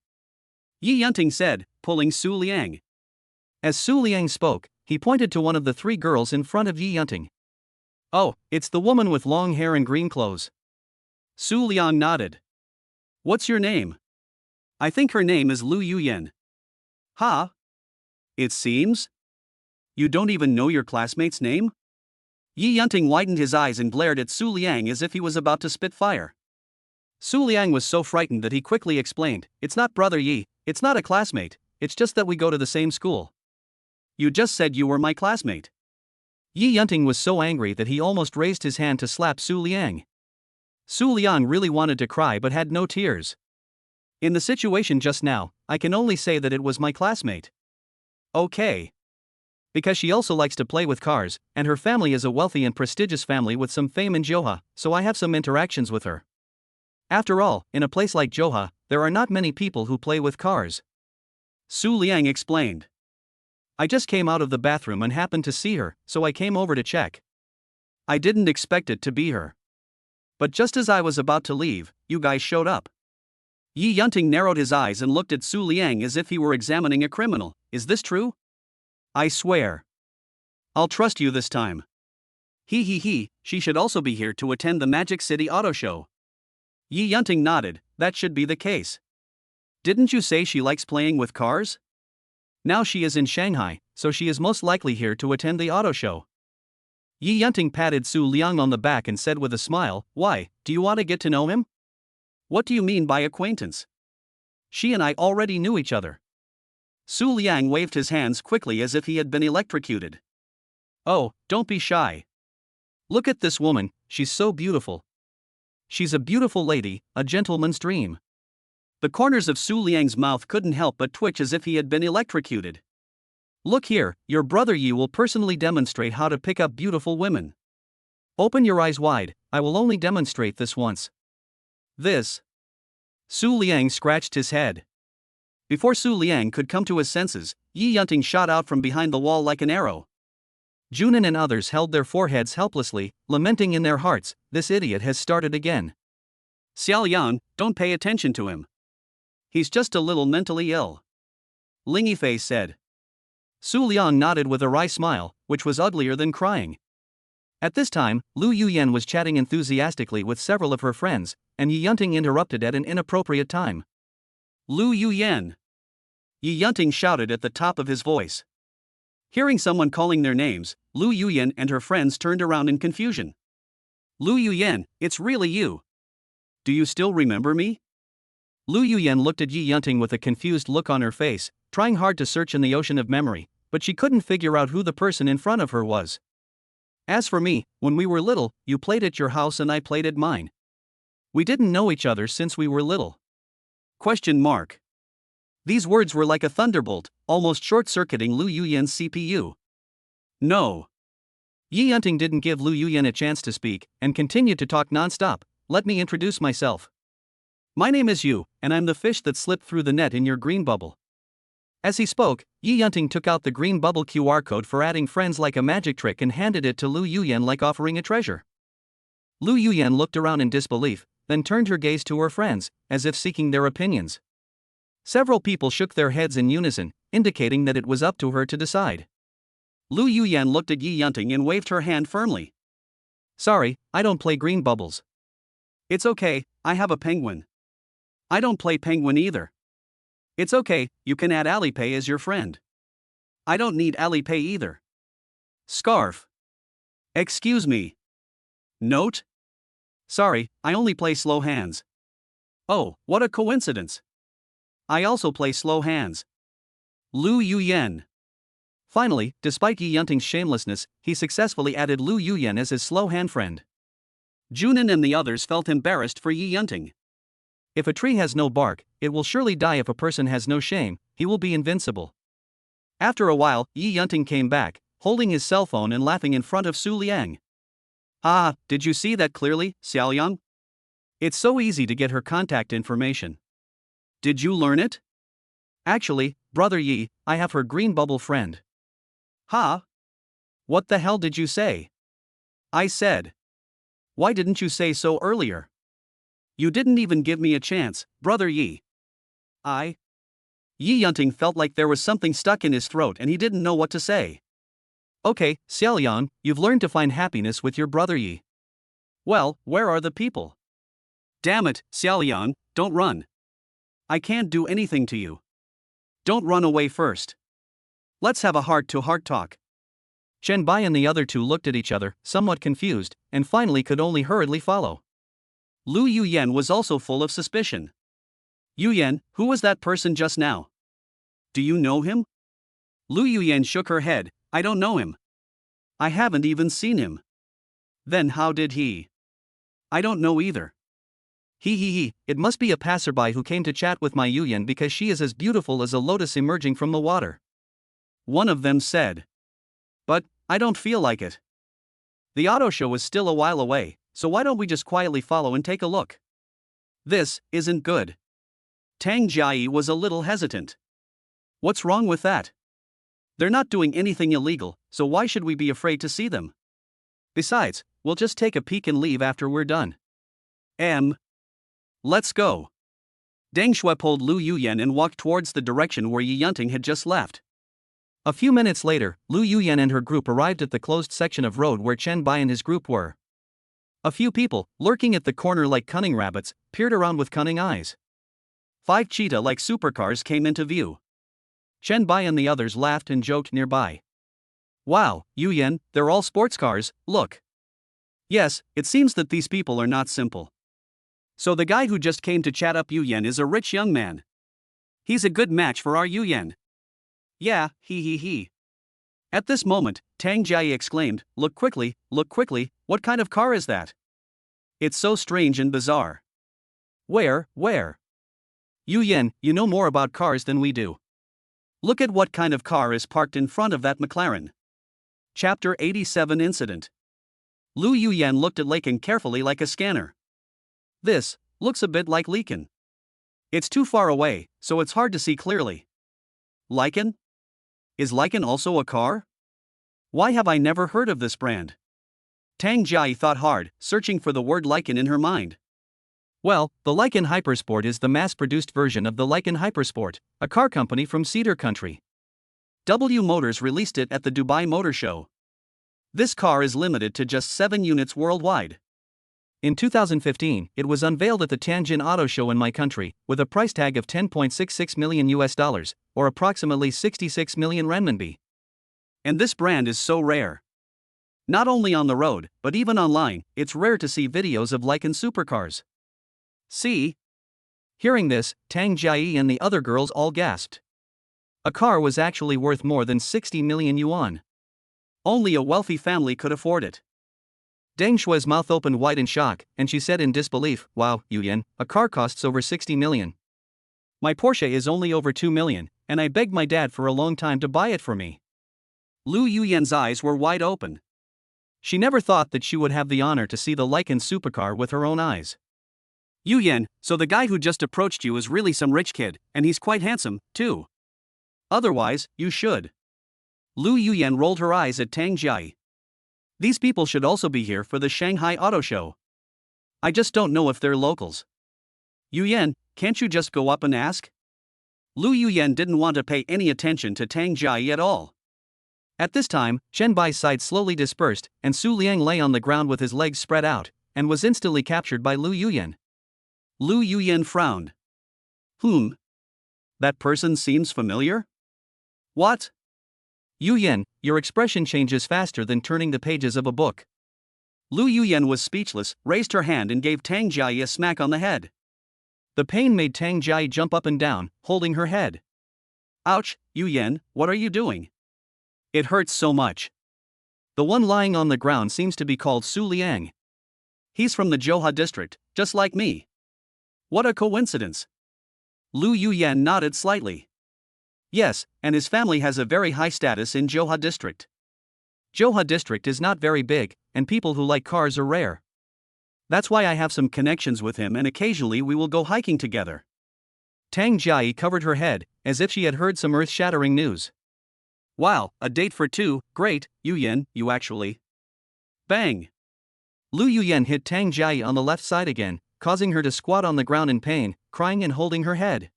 Yi Yunting said, pulling Su Liang. As Su Liang spoke, he pointed to one of the three girls in front of Yi Yunting. Oh, it's the woman with long hair and green clothes. Su Liang nodded. What's your name? I think her name is Lu Yuyan. Ha? It seems? You don't even know your classmate's name? Yi Yunting widened his eyes and glared at Su Liang as if he was about to spit fire. Su Liang was so frightened that he quickly explained, it's not Brother Yi, it's not a classmate, it's just that we go to the same school. You just said you were my classmate. Yi Yunting was so angry that he almost raised his hand to slap Su Liang. Su Liang really wanted to cry but had no tears. In the situation just now, I can only say that it was my classmate. Okay. Because she also likes to play with cars, and her family is a wealthy and prestigious family with some fame in Johor, so I have some interactions with her. After all, in a place like Johor, there are not many people who play with cars. Su Liang explained. I just came out of the bathroom and happened to see her, so I came over to check. I didn't expect it to be her. But just as I was about to leave, you guys showed up. Yi Yunting narrowed his eyes and looked at Su Liang as if he were examining a criminal. Is this true? I swear. I'll trust you this time. He, she should also be here to attend the Magic City Auto Show. Yi Yunting nodded. That should be the case. Didn't you say she likes playing with cars? Now she is in Shanghai, so she is most likely here to attend the auto show. Yi Yunting patted Su Liang on the back and said with a smile, Why, do you want to get to know him? What do you mean by acquaintance? She and I already knew each other. Su Liang waved his hands quickly as if he had been electrocuted. Oh, don't be shy. Look at this woman, she's so beautiful. She's a beautiful lady, a gentleman's dream. The corners of Su Liang's mouth couldn't help but twitch as if he had been electrocuted. Look here, your brother Yi will personally demonstrate how to pick up beautiful women. Open your eyes wide, I will only demonstrate this once. This. Su Liang scratched his head. Before Su Liang could come to his senses, Yi Yunting shot out from behind the wall like an arrow. Junin and others held their foreheads helplessly, lamenting in their hearts, this idiot has started again. Xiao Yan, don't pay attention to him. He's just a little mentally ill. Ling Yifei said. Su Liang nodded with a wry smile, which was uglier than crying. At this time, Lu Yuyan was chatting enthusiastically with several of her friends, and Yi Yunting interrupted at an inappropriate time. Lu Yuyan! Yi Yunting shouted at the top of his voice. Hearing someone calling their names, Lu Yuyan and her friends turned around in confusion. Lu Yuyan, it's really you. Do you still remember me? Lu Yuyan looked at Yi Yunting with a confused look on her face, trying hard to search in the ocean of memory, but she couldn't figure out who the person in front of her was. As for me, when we were little, you played at your house and I played at mine. We didn't know each other since we were little. Question mark. These words were like a thunderbolt, almost short-circuiting Lu Yuyan's CPU. No. Yi Yunting didn't give Lu Yuyan a chance to speak, and continued to talk non-stop. Let me introduce myself. My name is Yu, and I'm the fish that slipped through the net in your green bubble. As he spoke, Yi Yunting took out the green bubble QR code for adding friends like a magic trick and handed it to Lu Yuyan like offering a treasure. Lu Yuyan looked around in disbelief, then turned her gaze to her friends, as if seeking their opinions. Several people shook their heads in unison, indicating that it was up to her to decide. Lu Yuyan looked at Yi Yunting and waved her hand firmly. Sorry, I don't play green bubbles. It's okay, I have a penguin. I don't play penguin either. It's okay, you can add Alipay as your friend. I don't need Alipay either. Scarf. Excuse me. Note? Sorry, I only play slow hands. Oh, what a coincidence. I also play slow hands. Lu Yuyan. Finally, despite Yi Yunting's shamelessness, he successfully added Lu Yuyan as his slow hand friend. Junin and the others felt embarrassed for Yi Yunting. If a tree has no bark, it will surely die. If a person has no shame, he will be invincible. After a while, Yi Yunting came back, holding his cell phone and laughing in front of Su Liang. Ah, did you see that clearly, Xiaoyang? It's so easy to get her contact information. Did you learn it? Actually, brother Yi, I have her green bubble friend. Huh? What the hell did you say? I said. Why didn't you say so earlier? You didn't even give me a chance, brother Yi. Yi Yunting felt like there was something stuck in his throat and he didn't know what to say. Okay, Xiaoyan, you've learned to find happiness with your brother Yi. Well, where are the people? Damn it, Xiaoyan, don't run. I can't do anything to you. Don't run away first. Let's have a heart-to-heart talk. Chen Bai and the other two looked at each other, somewhat confused, and finally could only hurriedly follow. Lu Yuyan was also full of suspicion. Yuyan, who was that person just now? Do you know him? Lu Yuyan shook her head. I don't know him. I haven't even seen him. Then how did he? I don't know either. It must be a passerby who came to chat with my Yuyan because she is as beautiful as a lotus emerging from the water. One of them said. But, I don't feel like it. The auto show is still a while away, so why don't we just quietly follow and take a look? This isn't good. Tang Jiayi was a little hesitant. What's wrong with that? They're not doing anything illegal, so why should we be afraid to see them? Besides, we'll just take a peek and leave after we're done. Let's go. Deng Shui pulled Lu Yuyan and walked towards the direction where Yi Yunting had just left. A few minutes later, Lu Yuyan and her group arrived at the closed section of road where Chen Bai and his group were. A few people, lurking at the corner like cunning rabbits, peered around with cunning eyes. 5 cheetah-like supercars came into view. Chen Bai and the others laughed and joked nearby. Wow, Yuyan, they're all sports cars, look. Yes, it seems that these people are not simple. So the guy who just came to chat up Yuyan is a rich young man. He's a good match for our Yuyan. Yeah, he. At this moment, Tang Jiayi exclaimed, look quickly, what kind of car is that? It's so strange and bizarre. Where? Yuyan, you know more about cars than we do. Look at what kind of car is parked in front of that McLaren. Chapter 87 Incident. Lu Yuyan looked at Lacan carefully like a scanner. This looks a bit like Lacan. It's too far away, so it's hard to see clearly. Lacan? Is Lacan also a car? Why have I never heard of this brand? Tang Jiayi thought hard, searching for the word Lacan in her mind. Well, the Lacan Hypersport is the mass-produced version of the Lacan Hypersport, a car company from Cedar Country. W Motors released it at the Dubai Motor Show. This car is limited to just 7 units worldwide. In 2015, it was unveiled at the Tianjin Auto Show in my country, with a price tag of $10.66 million, or approximately 66 million renminbi. And this brand is so rare. Not only on the road, but even online, it's rare to see videos of Lacan supercars. See? Hearing this, Tang Jiayi and the other girls all gasped. A car was actually worth more than 60 million yuan. Only a wealthy family could afford it. Deng Shui's mouth opened wide in shock, and she said in disbelief, wow, Yuyan, a car costs over 60 million. My Porsche is only over 2 million, and I begged my dad for a long time to buy it for me. Lu Yuyan's eyes were wide open. She never thought that she would have the honor to see the Lacan supercar with her own eyes. Yuyan, so the guy who just approached you is really some rich kid, and he's quite handsome, too. Otherwise, you should. Lu Yuyan rolled her eyes at Tang Jiayi. These people should also be here for the Shanghai Auto Show. I just don't know if they're locals. Yuyan, can't you just go up and ask? Lu Yuyan didn't want to pay any attention to Tang Jiayi at all. At this time, Chen Bai's side slowly dispersed, and Su Liang lay on the ground with his legs spread out, and was instantly captured by Lu Yuyan. Lu Yuyan frowned. That person seems familiar? What? Yuyan, your expression changes faster than turning the pages of a book. Lu Yuyan was speechless, raised her hand and gave Tang Jiayi a smack on the head. The pain made Tang Jiayi jump up and down, holding her head. Ouch, Yuyan, what are you doing? It hurts so much. The one lying on the ground seems to be called Su Liang. He's from the Zhouha district, just like me. What a coincidence. Lu Yuyan nodded slightly. Yes, and his family has a very high status in Zhouha district. Zhouha district is not very big, and people who like cars are rare. That's why I have some connections with him and occasionally we will go hiking together. Tang Jiayi covered her head, as if she had heard some earth-shattering news. Wow, a date for 2, great, Yuyan, you actually. Bang! Lu Yuyan hit Tang Jiayi on the left side again, causing her to squat on the ground in pain, crying and holding her head.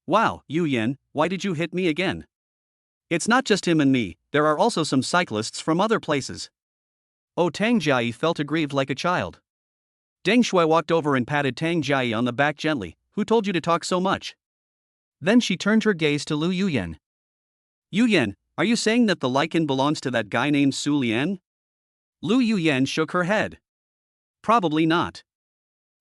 Wow, Yuyan, why did you hit me again? It's not just him and me, there are also some cyclists from other places. Oh, Tang Jiayi felt aggrieved like a child. Deng Shui walked over and patted Tang Jiayi on the back gently. Who told you to talk so much? Then she turned her gaze to Lu Yuyan. Yuyan, are you saying that the lichen belongs to that guy named Su Lian? Lu Yuyan shook her head. Probably not.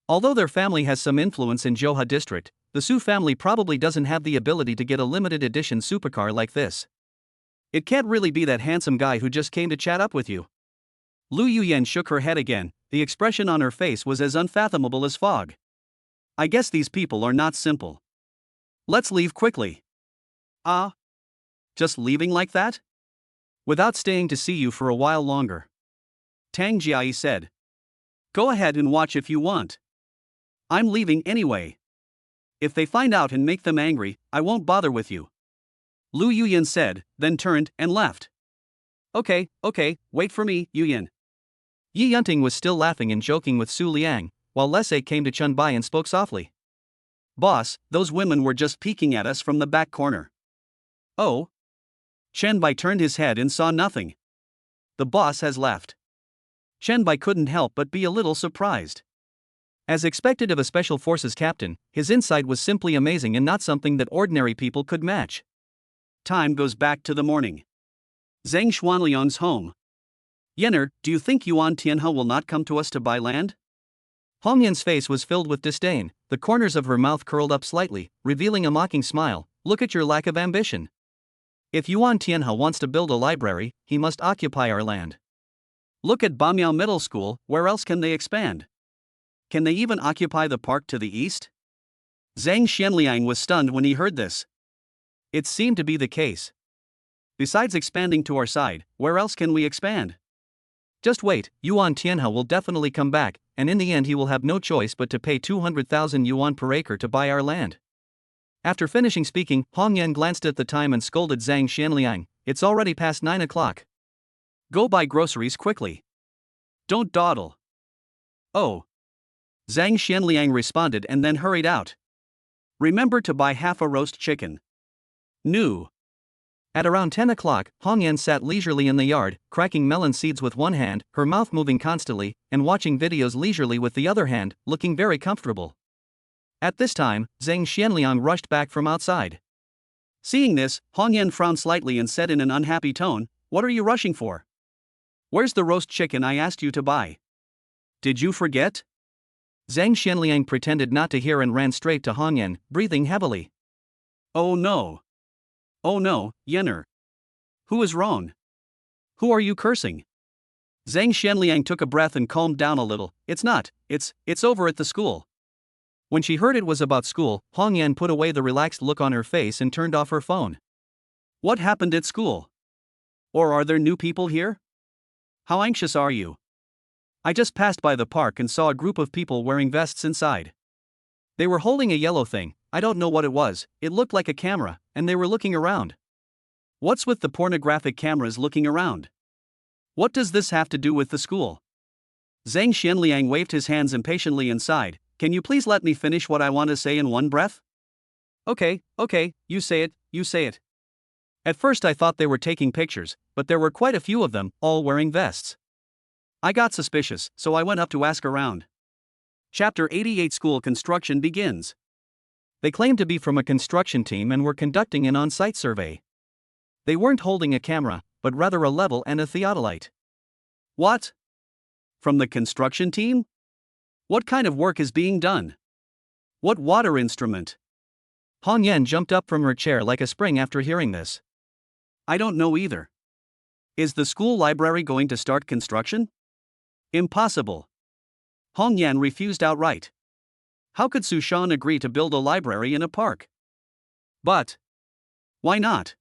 Although their family has some influence in Zhouha district, the Su family probably doesn't have the ability to get a limited edition supercar like this. It can't really be that handsome guy who just came to chat up with you. Lu Yuyan shook her head again, the expression on her face was as unfathomable as fog. I guess these people are not simple. Let's leave quickly. Ah? Just leaving like that? Without staying to see you for a while longer. Tang Jiai said. Go ahead and watch if you want. I'm leaving anyway. If they find out and make them angry, I won't bother with you. Lu Yuyan said, then turned and left. Okay, wait for me, Yuyan. Yi Yunting was still laughing and joking with Su Liang, while Lesei came to Chun Bai and spoke softly. Boss, those women were just peeking at us from the back corner. Oh? Chen Bai turned his head and saw nothing. The boss has left. Chen Bai couldn't help but be a little surprised. As expected of a special forces captain, his insight was simply amazing and not something that ordinary people could match. Time goes back to the morning. Zhang Xuanliang's home. Yenner, do you think Yuan Tianhe will not come to us to buy land? Hong Yan's face was filled with disdain, the corners of her mouth curled up slightly, revealing a mocking smile. Look at your lack of ambition. If Yuan Tianhe wants to build a library, he must occupy our land. Look at Bamiao Middle School, where else can they expand? Can they even occupy the park to the east? Zhang Xianliang was stunned when he heard this. It seemed to be the case. Besides expanding to our side, where else can we expand? Just wait, Yuan Tianhe will definitely come back, and in the end he will have no choice but to pay 200,000 yuan per acre to buy our land. After finishing speaking, Hong Yan glanced at the time and scolded Zhang Xianliang. It's already past 9 o'clock. Go buy groceries quickly. Don't dawdle. Oh. Zhang Xianliang responded and then hurried out. Remember to buy half a roast chicken. New. At around 10 o'clock, Hong Yan sat leisurely in the yard, cracking melon seeds with one hand, her mouth moving constantly, and watching videos leisurely with the other hand, looking very comfortable. At this time, Zhang Xianliang rushed back from outside. Seeing this, Hong Yan frowned slightly and said in an unhappy tone, What are you rushing for? Where's the roast chicken I asked you to buy? Did you forget? Zhang Xianliang pretended not to hear and ran straight to Hong Yan, breathing heavily. Oh no, Yenner. Who is wrong? Who are you cursing? Zhang Xianliang took a breath and calmed down a little. It's over at the school. When she heard it was about school, Hong Yan put away the relaxed look on her face and turned off her phone. What happened at school? Or are there new people here? How anxious are you? I just passed by the park and saw a group of people wearing vests inside. They were holding a yellow thing, I don't know what it was, it looked like a camera, and they were looking around. What's with the pornographic cameras looking around? What does this have to do with the school? Zhang Xianliang waved his hands impatiently and sighed. Can you please let me finish what I want to say in one breath? Okay, you say it. At first I thought they were taking pictures, but there were quite a few of them, all wearing vests. I got suspicious, so I went up to ask around. Chapter 88 School Construction begins. They claimed to be from a construction team and were conducting an on-site survey. They weren't holding a camera, but rather a level and a theodolite. What? From the construction team? What kind of work is being done? What water instrument? Hong Yan jumped up from her chair like a spring after hearing this. I don't know either. Is the school library going to start construction? Impossible. Hong Yan refused outright. How could Su Shan agree to build a library in a park? But why not?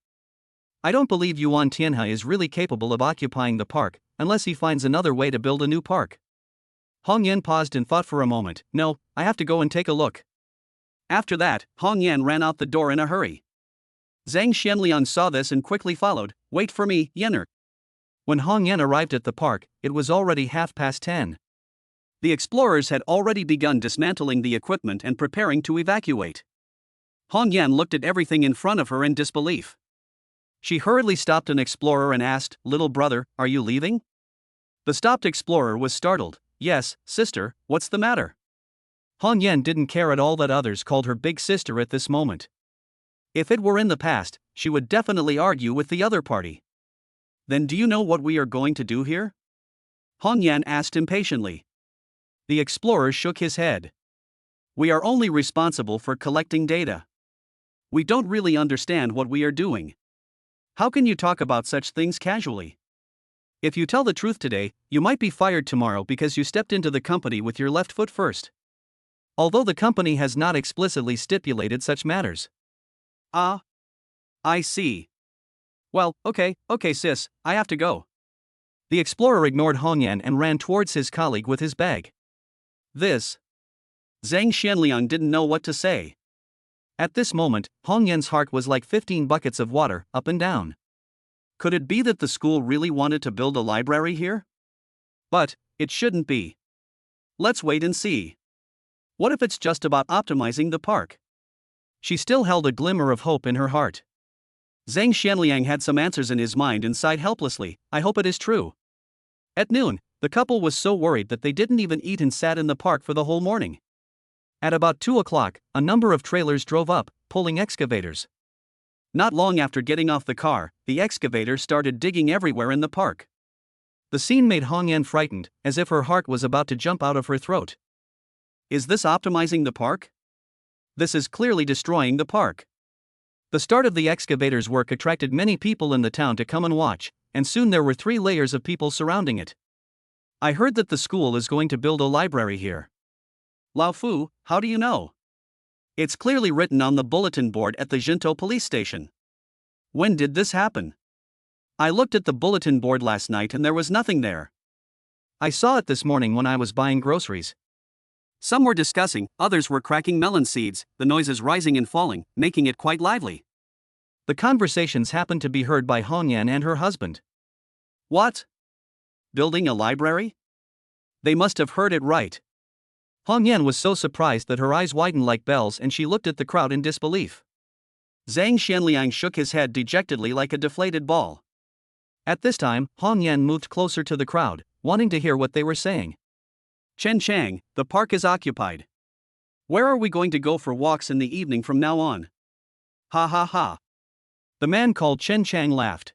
I don't believe Yuan Tianhe is really capable of occupying the park, unless he finds another way to build a new park. Hong Yan paused and thought for a moment. No, I have to go and take a look. After that, Hong Yan ran out the door in a hurry. Zhang Xianliang saw this and quickly followed. Wait for me, Yenner. When Hong Yan arrived at the park, it was already 10:30. The explorers had already begun dismantling the equipment and preparing to evacuate. Hong Yan looked at everything in front of her in disbelief. She hurriedly stopped an explorer and asked, Little brother, are you leaving? The stopped explorer was startled. Yes, sister, what's the matter? Hong Yan didn't care at all that others called her big sister at this moment. If it were in the past, she would definitely argue with the other party. Then do you know what we are going to do here? Hong Yan asked impatiently. The explorer shook his head. We are only responsible for collecting data. We don't really understand what we are doing. How can you talk about such things casually? If you tell the truth today, you might be fired tomorrow because you stepped into the company with your left foot first. although the company has not explicitly stipulated such matters. Ah, I see. Well, okay, sis, I have to go. The explorer ignored Hong Yan and ran towards his colleague with his bag. This. Zhang Xianliang didn't know what to say. At this moment, Hong Yan's heart was like 15 buckets of water, up and down. Could it be that the school really wanted to build a library here? But it shouldn't be. Let's wait and see. What if it's just about optimizing the park? She still held a glimmer of hope in her heart. Zhang Xianliang had some answers in his mind and sighed helplessly. I hope it is true. At noon, the couple was so worried that they didn't even eat and sat in the park for the whole morning. At about 2 o'clock, a number of trailers drove up, pulling excavators. Not long after getting off the car, the excavator started digging everywhere in the park. The scene made Hong Yan frightened, as if her heart was about to jump out of her throat. Is this optimizing the park? This is clearly destroying the park. The start of the excavator's work attracted many people in the town to come and watch, and soon there were 3 layers of people surrounding it. I heard that the school is going to build a library here. Lao Fu, how do you know? It's clearly written on the bulletin board at the Jintou police station. When did this happen? I looked at the bulletin board last night and there was nothing there. I saw it this morning when I was buying groceries. Some were discussing, others were cracking melon seeds, the noises rising and falling, making it quite lively. The conversations happened to be heard by Hong Yan and her husband. What? Building a library? They must have heard it right. Hong Yan was so surprised that her eyes widened like bells and she looked at the crowd in disbelief. Zhang Xianliang shook his head dejectedly like a deflated ball. At this time, Hong Yan moved closer to the crowd, wanting to hear what they were saying. Chen Chang, the park is occupied. Where are we going to go for walks in the evening from now on? Ha ha ha. The man called Chen Chang laughed.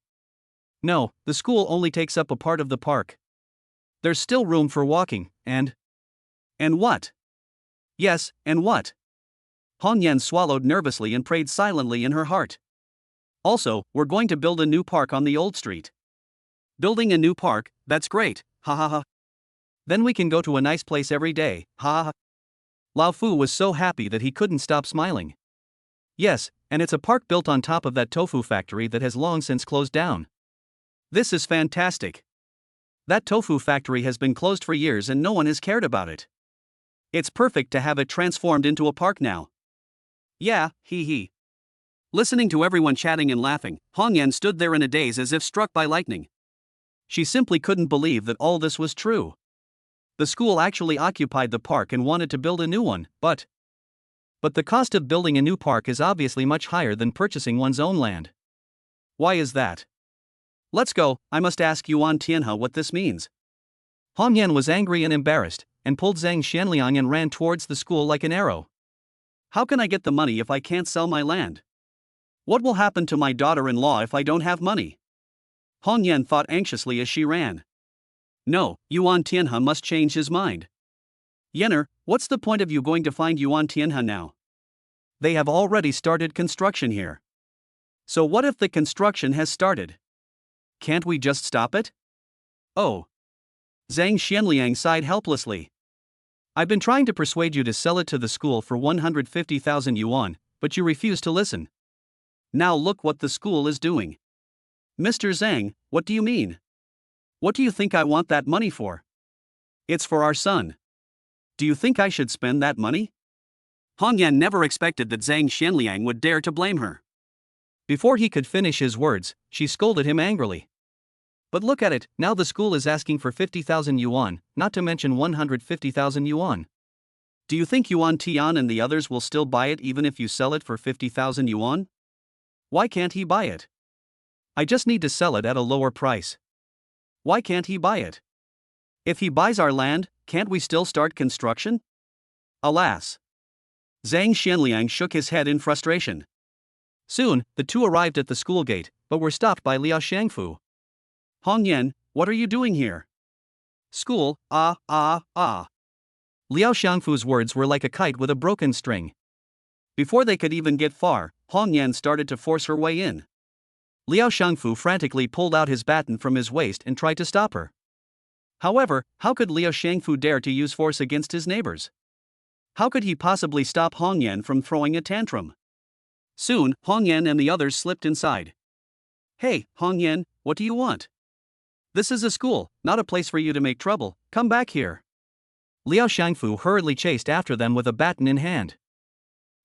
No, the school only takes up a part of the park. There's still room for walking, and what? Yes, and what? Hong Yan swallowed nervously and prayed silently in her heart. Also, we're going to build a new park on the old street. Building a new park, that's great, ha ha ha. Then we can go to a nice place every day, ha ha ha. Lao Fu was so happy that he couldn't stop smiling. Yes, and it's a park built on top of that tofu factory that has long since closed down. This is fantastic. That tofu factory has been closed for years and no one has cared about it. It's perfect to have it transformed into a park now. Yeah, hee hee. Listening to everyone chatting and laughing, Hong Yan stood there in a daze as if struck by lightning. She simply couldn't believe that all this was true. The school actually occupied the park and wanted to build a new one, but the cost of building a new park is obviously much higher than purchasing one's own land. Why is that? Let's go, I must ask Yuan Tianhe what this means. Hong Yan was angry and embarrassed, and pulled Zhang Xianliang and ran towards the school like an arrow. How can I get the money if I can't sell my land? What will happen to my daughter-in-law if I don't have money? Hong Yan thought anxiously as she ran. No, Yuan Tianhe must change his mind. Yenner, what's the point of you going to find Yuan Tianhe now? They have already started construction here. So what if the construction has started? Can't we just stop it? Oh. Zhang Xianliang sighed helplessly. I've been trying to persuade you to sell it to the school for 150,000 yuan, but you refuse to listen. Now look what the school is doing. Mr. Zhang, what do you mean? What do you think I want that money for? It's for our son. Do you think I should spend that money? Hong Yan never expected that Zhang Xianliang would dare to blame her. Before he could finish his words, she scolded him angrily. But look at it, now the school is asking for 50,000 yuan, not to mention 150,000 yuan. Do you think Yuan Tian and the others will still buy it even if you sell it for 50,000 yuan? Why can't he buy it? I just need to sell it at a lower price. Why can't he buy it? If he buys our land, can't we still start construction? Alas. Zhang Xianliang shook his head in frustration. Soon, the two arrived at the school gate, but were stopped by Liao Shangfu. Hong Yan, what are you doing here? School, Liao Shangfu's words were like a kite with a broken string. Before they could even get far, Hong Yan started to force her way in. Liao Shangfu frantically pulled out his baton from his waist and tried to stop her. However, how could Liao Shangfu dare to use force against his neighbors? How could he possibly stop Hong Yan from throwing a tantrum? Soon, Hong Yan and the others slipped inside. Hey, Hong Yan, what do you want? This is a school, not a place for you to make trouble. Come back here. Liao Shangfu hurriedly chased after them with a baton in hand.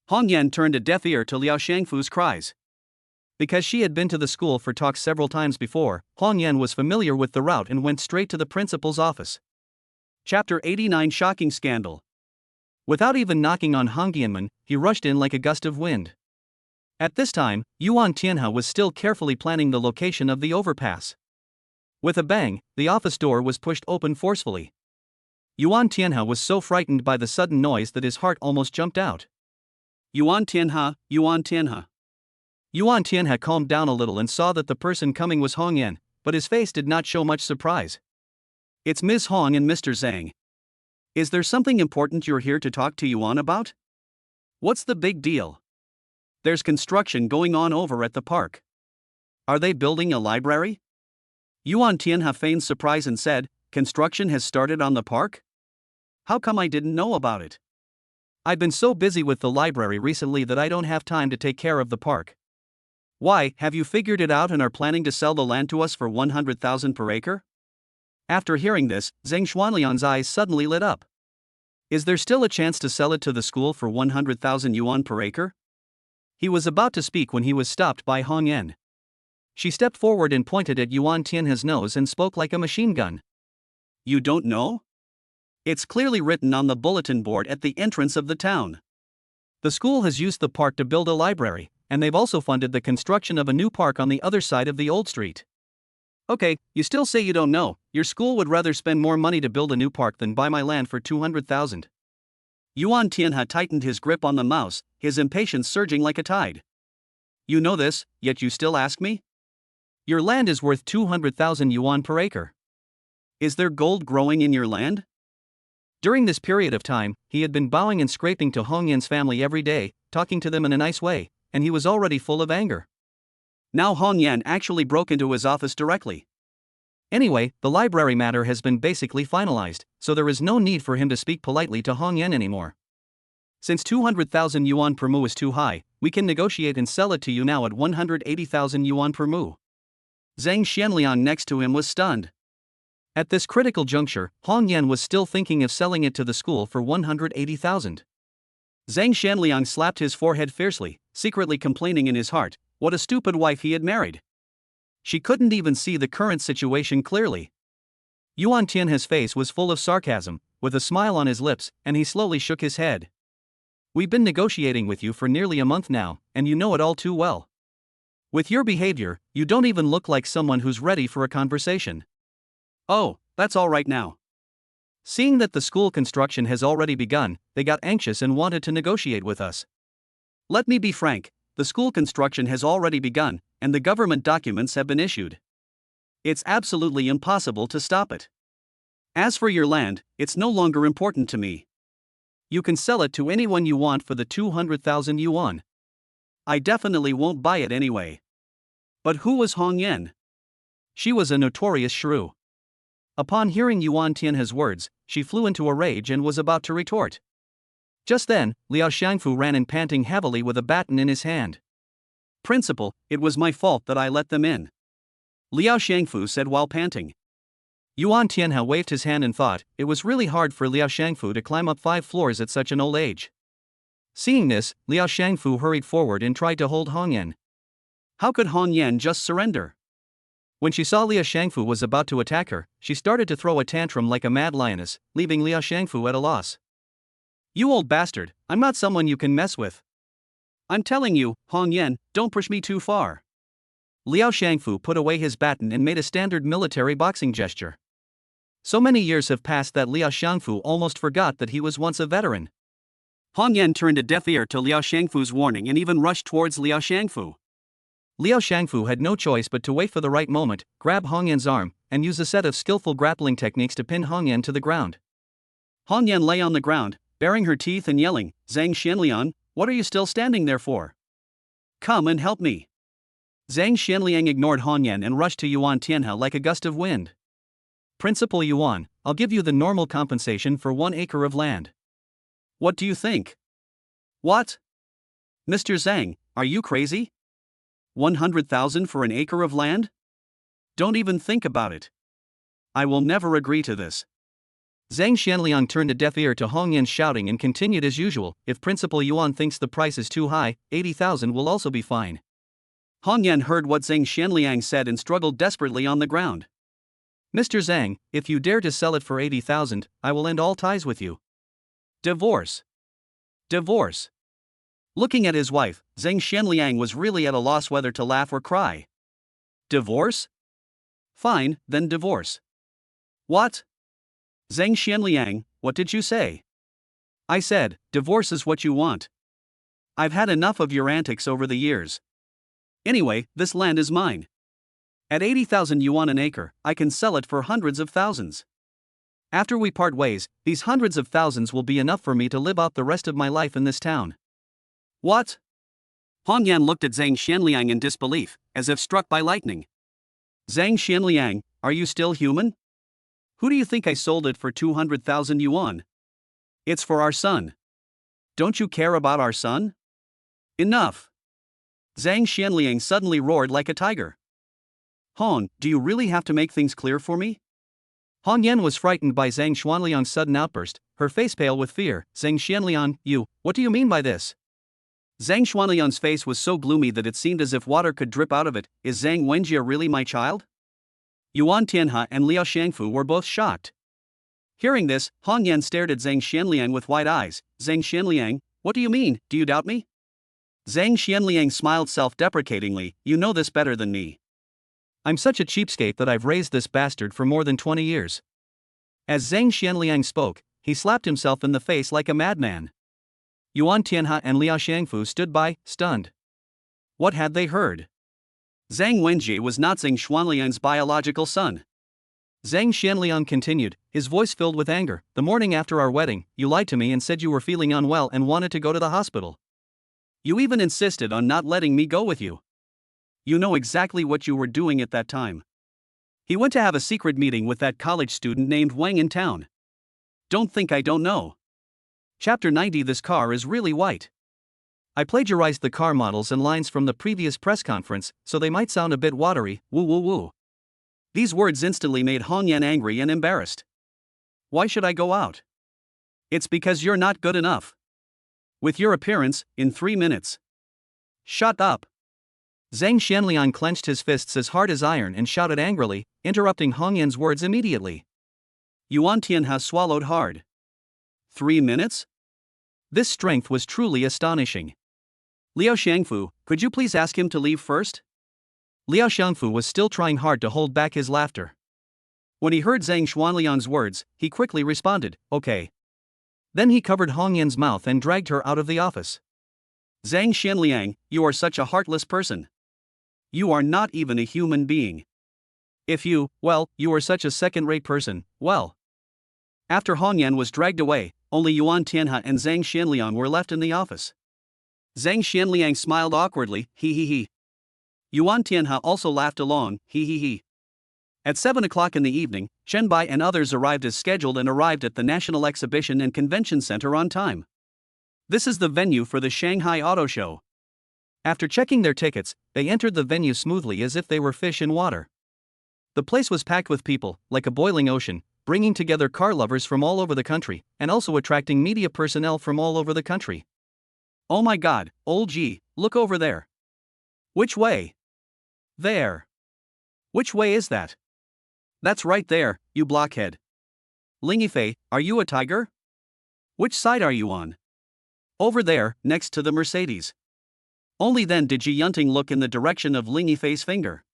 Hong Yan turned a deaf ear to Liao Shangfu's cries. Because she had been to the school for talks several times before, Hong Yan was familiar with the route and went straight to the principal's office. Chapter 89 Shocking Scandal. Without even knocking on Hong Yanman, he rushed in like a gust of wind. At this time, Yuan Tianhe was still carefully planning the location of the overpass. With a bang, the office door was pushed open forcefully. Yuan Tianhe was so frightened by the sudden noise that his heart almost jumped out. Yuan Tianhe, Yuan Tianhe. Yuan Tianhe calmed down a little and saw that the person coming was Hong Yan, but his face did not show much surprise. It's Ms. Hong and Mr. Zhang. Is there something important you're here to talk to Yuan about? What's the big deal? There's construction going on over at the park. Are they building a library? Yuan Tianhe feigned surprise and said, Construction has started on the park? How come I didn't know about it? I've been so busy with the library recently that I don't have time to take care of the park. Why, have you figured it out and are planning to sell the land to us for 100,000 per acre? After hearing this, Zhang Xuanliang's eyes suddenly lit up. Is there still a chance to sell it to the school for 100,000 yuan per acre? He was about to speak when he was stopped by Hong Yan. She stepped forward and pointed at Yuan Tianhe's nose and spoke like a machine gun. You don't know? It's clearly written on the bulletin board at the entrance of the town. The school has used the park to build a library, and they've also funded the construction of a new park on the other side of the old street. Okay, you still say you don't know. Your school would rather spend more money to build a new park than buy my land for 200,000. Yuan Tianhe tightened his grip on the mouse, his impatience surging like a tide. You know this, yet you still ask me? Your land is worth 200,000 yuan per acre. Is there gold growing in your land? During this period of time, he had been bowing and scraping to Hong Yan's family every day, talking to them in a nice way, and he was already full of anger. Now Hong Yan actually broke into his office directly. Anyway, the library matter has been basically finalized, so there is no need for him to speak politely to Hong Yan anymore. Since 200,000 yuan per mu is too high, we can negotiate and sell it to you now at 180,000 yuan per mu. Zhang Xianliang next to him was stunned. At this critical juncture, Hong Yan was still thinking of selling it to the school for 180,000. Zhang Xianliang slapped his forehead fiercely, secretly complaining in his heart, what a stupid wife he had married. She couldn't even see the current situation clearly. Yuan Tianhe's face was full of sarcasm, with a smile on his lips, and he slowly shook his head. We've been negotiating with you for nearly a month now, and you know it all too well. With your behavior, you don't even look like someone who's ready for a conversation. Oh, that's all right now. Seeing that the school construction has already begun, they got anxious and wanted to negotiate with us. Let me be frank, the school construction has already begun, and the government documents have been issued. It's absolutely impossible to stop it. As for your land, it's no longer important to me. You can sell it to anyone you want for the 200,000 yuan. I definitely won't buy it anyway. But who was Hong Yan? She was a notorious shrew. Upon hearing Yuan Tianhe's words, she flew into a rage and was about to retort. Just then, Liao Shangfu ran in panting heavily with a baton in his hand. Principal, it was my fault that I let them in. Liao Shangfu said while panting. Yuan Tianhe waved his hand and thought, it was really hard for Liao Shangfu to climb up 5 floors at such an old age. Seeing this, Liao Shangfu hurried forward and tried to hold Hong Yan. How could Hong Yan just surrender? When she saw Liao Shangfu was about to attack her, she started to throw a tantrum like a mad lioness, leaving Liao Shangfu at a loss. You old bastard, I'm not someone you can mess with. I'm telling you, Hong Yan, don't push me too far. Liao Shangfu put away his baton and made a standard military boxing gesture. So many years have passed that Liao Shangfu almost forgot that he was once a veteran. Hong Yan turned a deaf ear to Liao Shangfu's warning and even rushed towards Liao Shangfu. Liao Shangfu had no choice but to wait for the right moment, grab Hong Yan's arm, and use a set of skillful grappling techniques to pin Hong Yan to the ground. Hong Yan lay on the ground, baring her teeth and yelling, Zhang Xianliang, what are you still standing there for? Come and help me. Zhang Xianliang ignored Hong Yan and rushed to Yuan Tianhe like a gust of wind. Principal Yuan, I'll give you the normal compensation for 1 acre of land. What do you think? What? Mr. Zhang, are you crazy? 100,000 for an acre of land? Don't even think about it. I will never agree to this. Zhang Xianliang turned a deaf ear to Hong Yan's shouting and continued as usual, if Principal Yuan thinks the price is too high, 80,000 will also be fine. Hong Yan heard what Zhang Xianliang said and struggled desperately on the ground. Mr. Zhang, if you dare to sell it for 80,000, I will end all ties with you. Divorce. Divorce. Looking at his wife, Zhang Xianliang was really at a loss whether to laugh or cry. Divorce? Fine, then divorce. What? Zhang Xianliang, what did you say? I said, divorce is what you want. I've had enough of your antics over the years. Anyway, this land is mine. At 80,000 yuan an acre, I can sell it for hundreds of thousands. After we part ways, these hundreds of thousands will be enough for me to live out the rest of my life in this town. What? Hong Yan looked at Zhang Xianliang in disbelief, as if struck by lightning. Zhang Xianliang, are you still human? Who do you think I sold it for 200,000 yuan? It's for our son. Don't you care about our son? Enough. Zhang Xianliang suddenly roared like a tiger. Hong, do you really have to make things clear for me? Hong Yan was frightened by Zhang Xianliang's sudden outburst, her face pale with fear. Zhang Xianliang, what do you mean by this? Zhang Xianliang's face was so gloomy that it seemed as if water could drip out of it. Is Zhang Wenjie really my child? Yuan Tianhe and Liao Shangfu were both shocked. Hearing this, Hong Yan stared at Zhang Xianliang with wide eyes. Zhang Xianliang, what do you mean, do you doubt me? Zhang Xianliang smiled self-deprecatingly, you know this better than me. I'm such a cheapskate that I've raised this bastard for more than 20 years. As Zhang Xianliang spoke, he slapped himself in the face like a madman. Yuan Tianhe and Liao Shangfu stood by, stunned. What had they heard? Zhang Wenjie was not Zhang Xianliang's biological son. Zhang Xianliang continued, his voice filled with anger. The morning after our wedding, you lied to me and said you were feeling unwell and wanted to go to the hospital. You even insisted on not letting me go with you. You know exactly what you were doing at that time. He went to have a secret meeting with that college student named Wang in town. Don't think I don't know. Chapter 90. This car is really white. I plagiarized the car models and lines from the previous press conference, so they might sound a bit watery. Woo woo woo. These words instantly made Hong Yan angry and embarrassed. Why should I go out? It's because you're not good enough. With your appearance, in 3 minutes. Shut up. Zhang Xianliang clenched his fists as hard as iron and shouted angrily, interrupting Hong Yan's words immediately. Yuan Tianhe swallowed hard. 3 minutes? This strength was truly astonishing. Liao Shangfu, could you please ask him to leave first? Liao Shangfu was still trying hard to hold back his laughter. When he heard Zhang Xianliang's words, he quickly responded, okay. Then he covered Hong Yan's mouth and dragged her out of the office. Zhang Xianliang, you are such a heartless person. You are not even a human being. If you are such a second-rate person, well. After Hong Yan was dragged away, only Yuan Tianhe and Zhang Xianliang were left in the office. Zhang Xianliang smiled awkwardly, he. Yuan Tianhe also laughed along, he. At 7 o'clock in the evening, Chen Bai and others arrived as scheduled and arrived at the National Exhibition and Convention Center on time. This is the venue for the Shanghai Auto Show. After checking their tickets, they entered the venue smoothly as if they were fish in water. The place was packed with people, like a boiling ocean, bringing together car lovers from all over the country, and also attracting media personnel from all over the country. Oh my god, old G, look over there. Which way? There. Which way is that? That's right there, you blockhead. Ling Yifei, are you a tiger? Which side are you on? Over there, next to the Mercedes. Only then did Ji Yunting look in the direction of Ling Yifei's finger.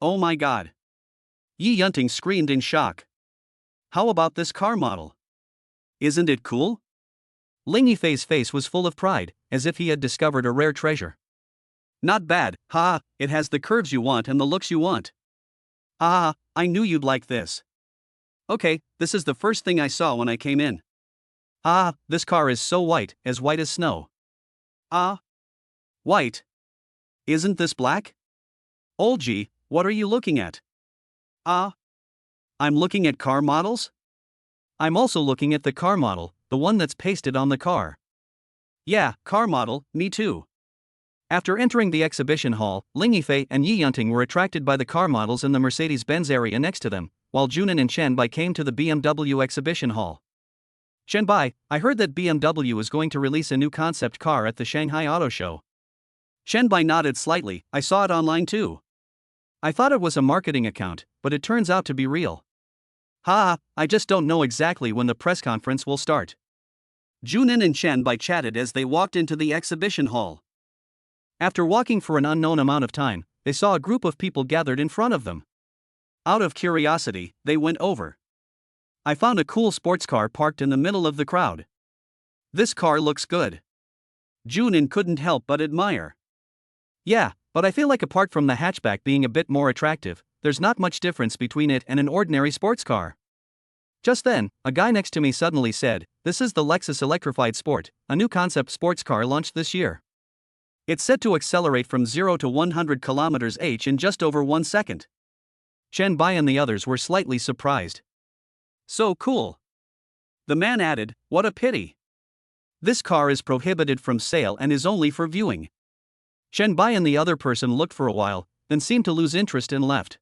Oh my god. Yi Yunting screamed in shock. How about this car model? Isn't it cool? Ling Yifei's face was full of pride, as if he had discovered a rare treasure. Not bad, it has the curves you want and the looks you want. I knew you'd like this. Okay, this is the first thing I saw when I came in. This car is so white as snow. White? Isn't this black? Old G, what are you looking at? I'm looking at car models? I'm also looking at the car model, the one that's pasted on the car. Yeah, car model, me too. After entering the exhibition hall, Ling Yifei and Yi Yunting were attracted by the car models in the Mercedes-Benz area next to them, while Junin and Chen Bai came to the BMW exhibition hall. Chen Bai, I heard that BMW is going to release a new concept car at the Shanghai Auto Show. Chen Bai nodded slightly, I saw it online too. I thought it was a marketing account, but it turns out to be real. I just don't know exactly when the press conference will start. Junin and Chen Bai chatted as they walked into the exhibition hall. After walking for an unknown amount of time, they saw a group of people gathered in front of them. Out of curiosity, they went over. I found a cool sports car parked in the middle of the crowd. This car looks good. Junin couldn't help but admire. Yeah, but I feel like apart from the hatchback being a bit more attractive, there's not much difference between it and an ordinary sports car. Just then, a guy next to me suddenly said, "This is the Lexus Electrified Sport, a new concept sports car launched this year. It's set to accelerate from 0 to 100 km/h in just over 1 second." Chen Bai and the others were slightly surprised. So cool. The man added, "What a pity. This car is prohibited from sale and is only for viewing." Chen Bai and the other person looked for a while, then seemed to lose interest and left.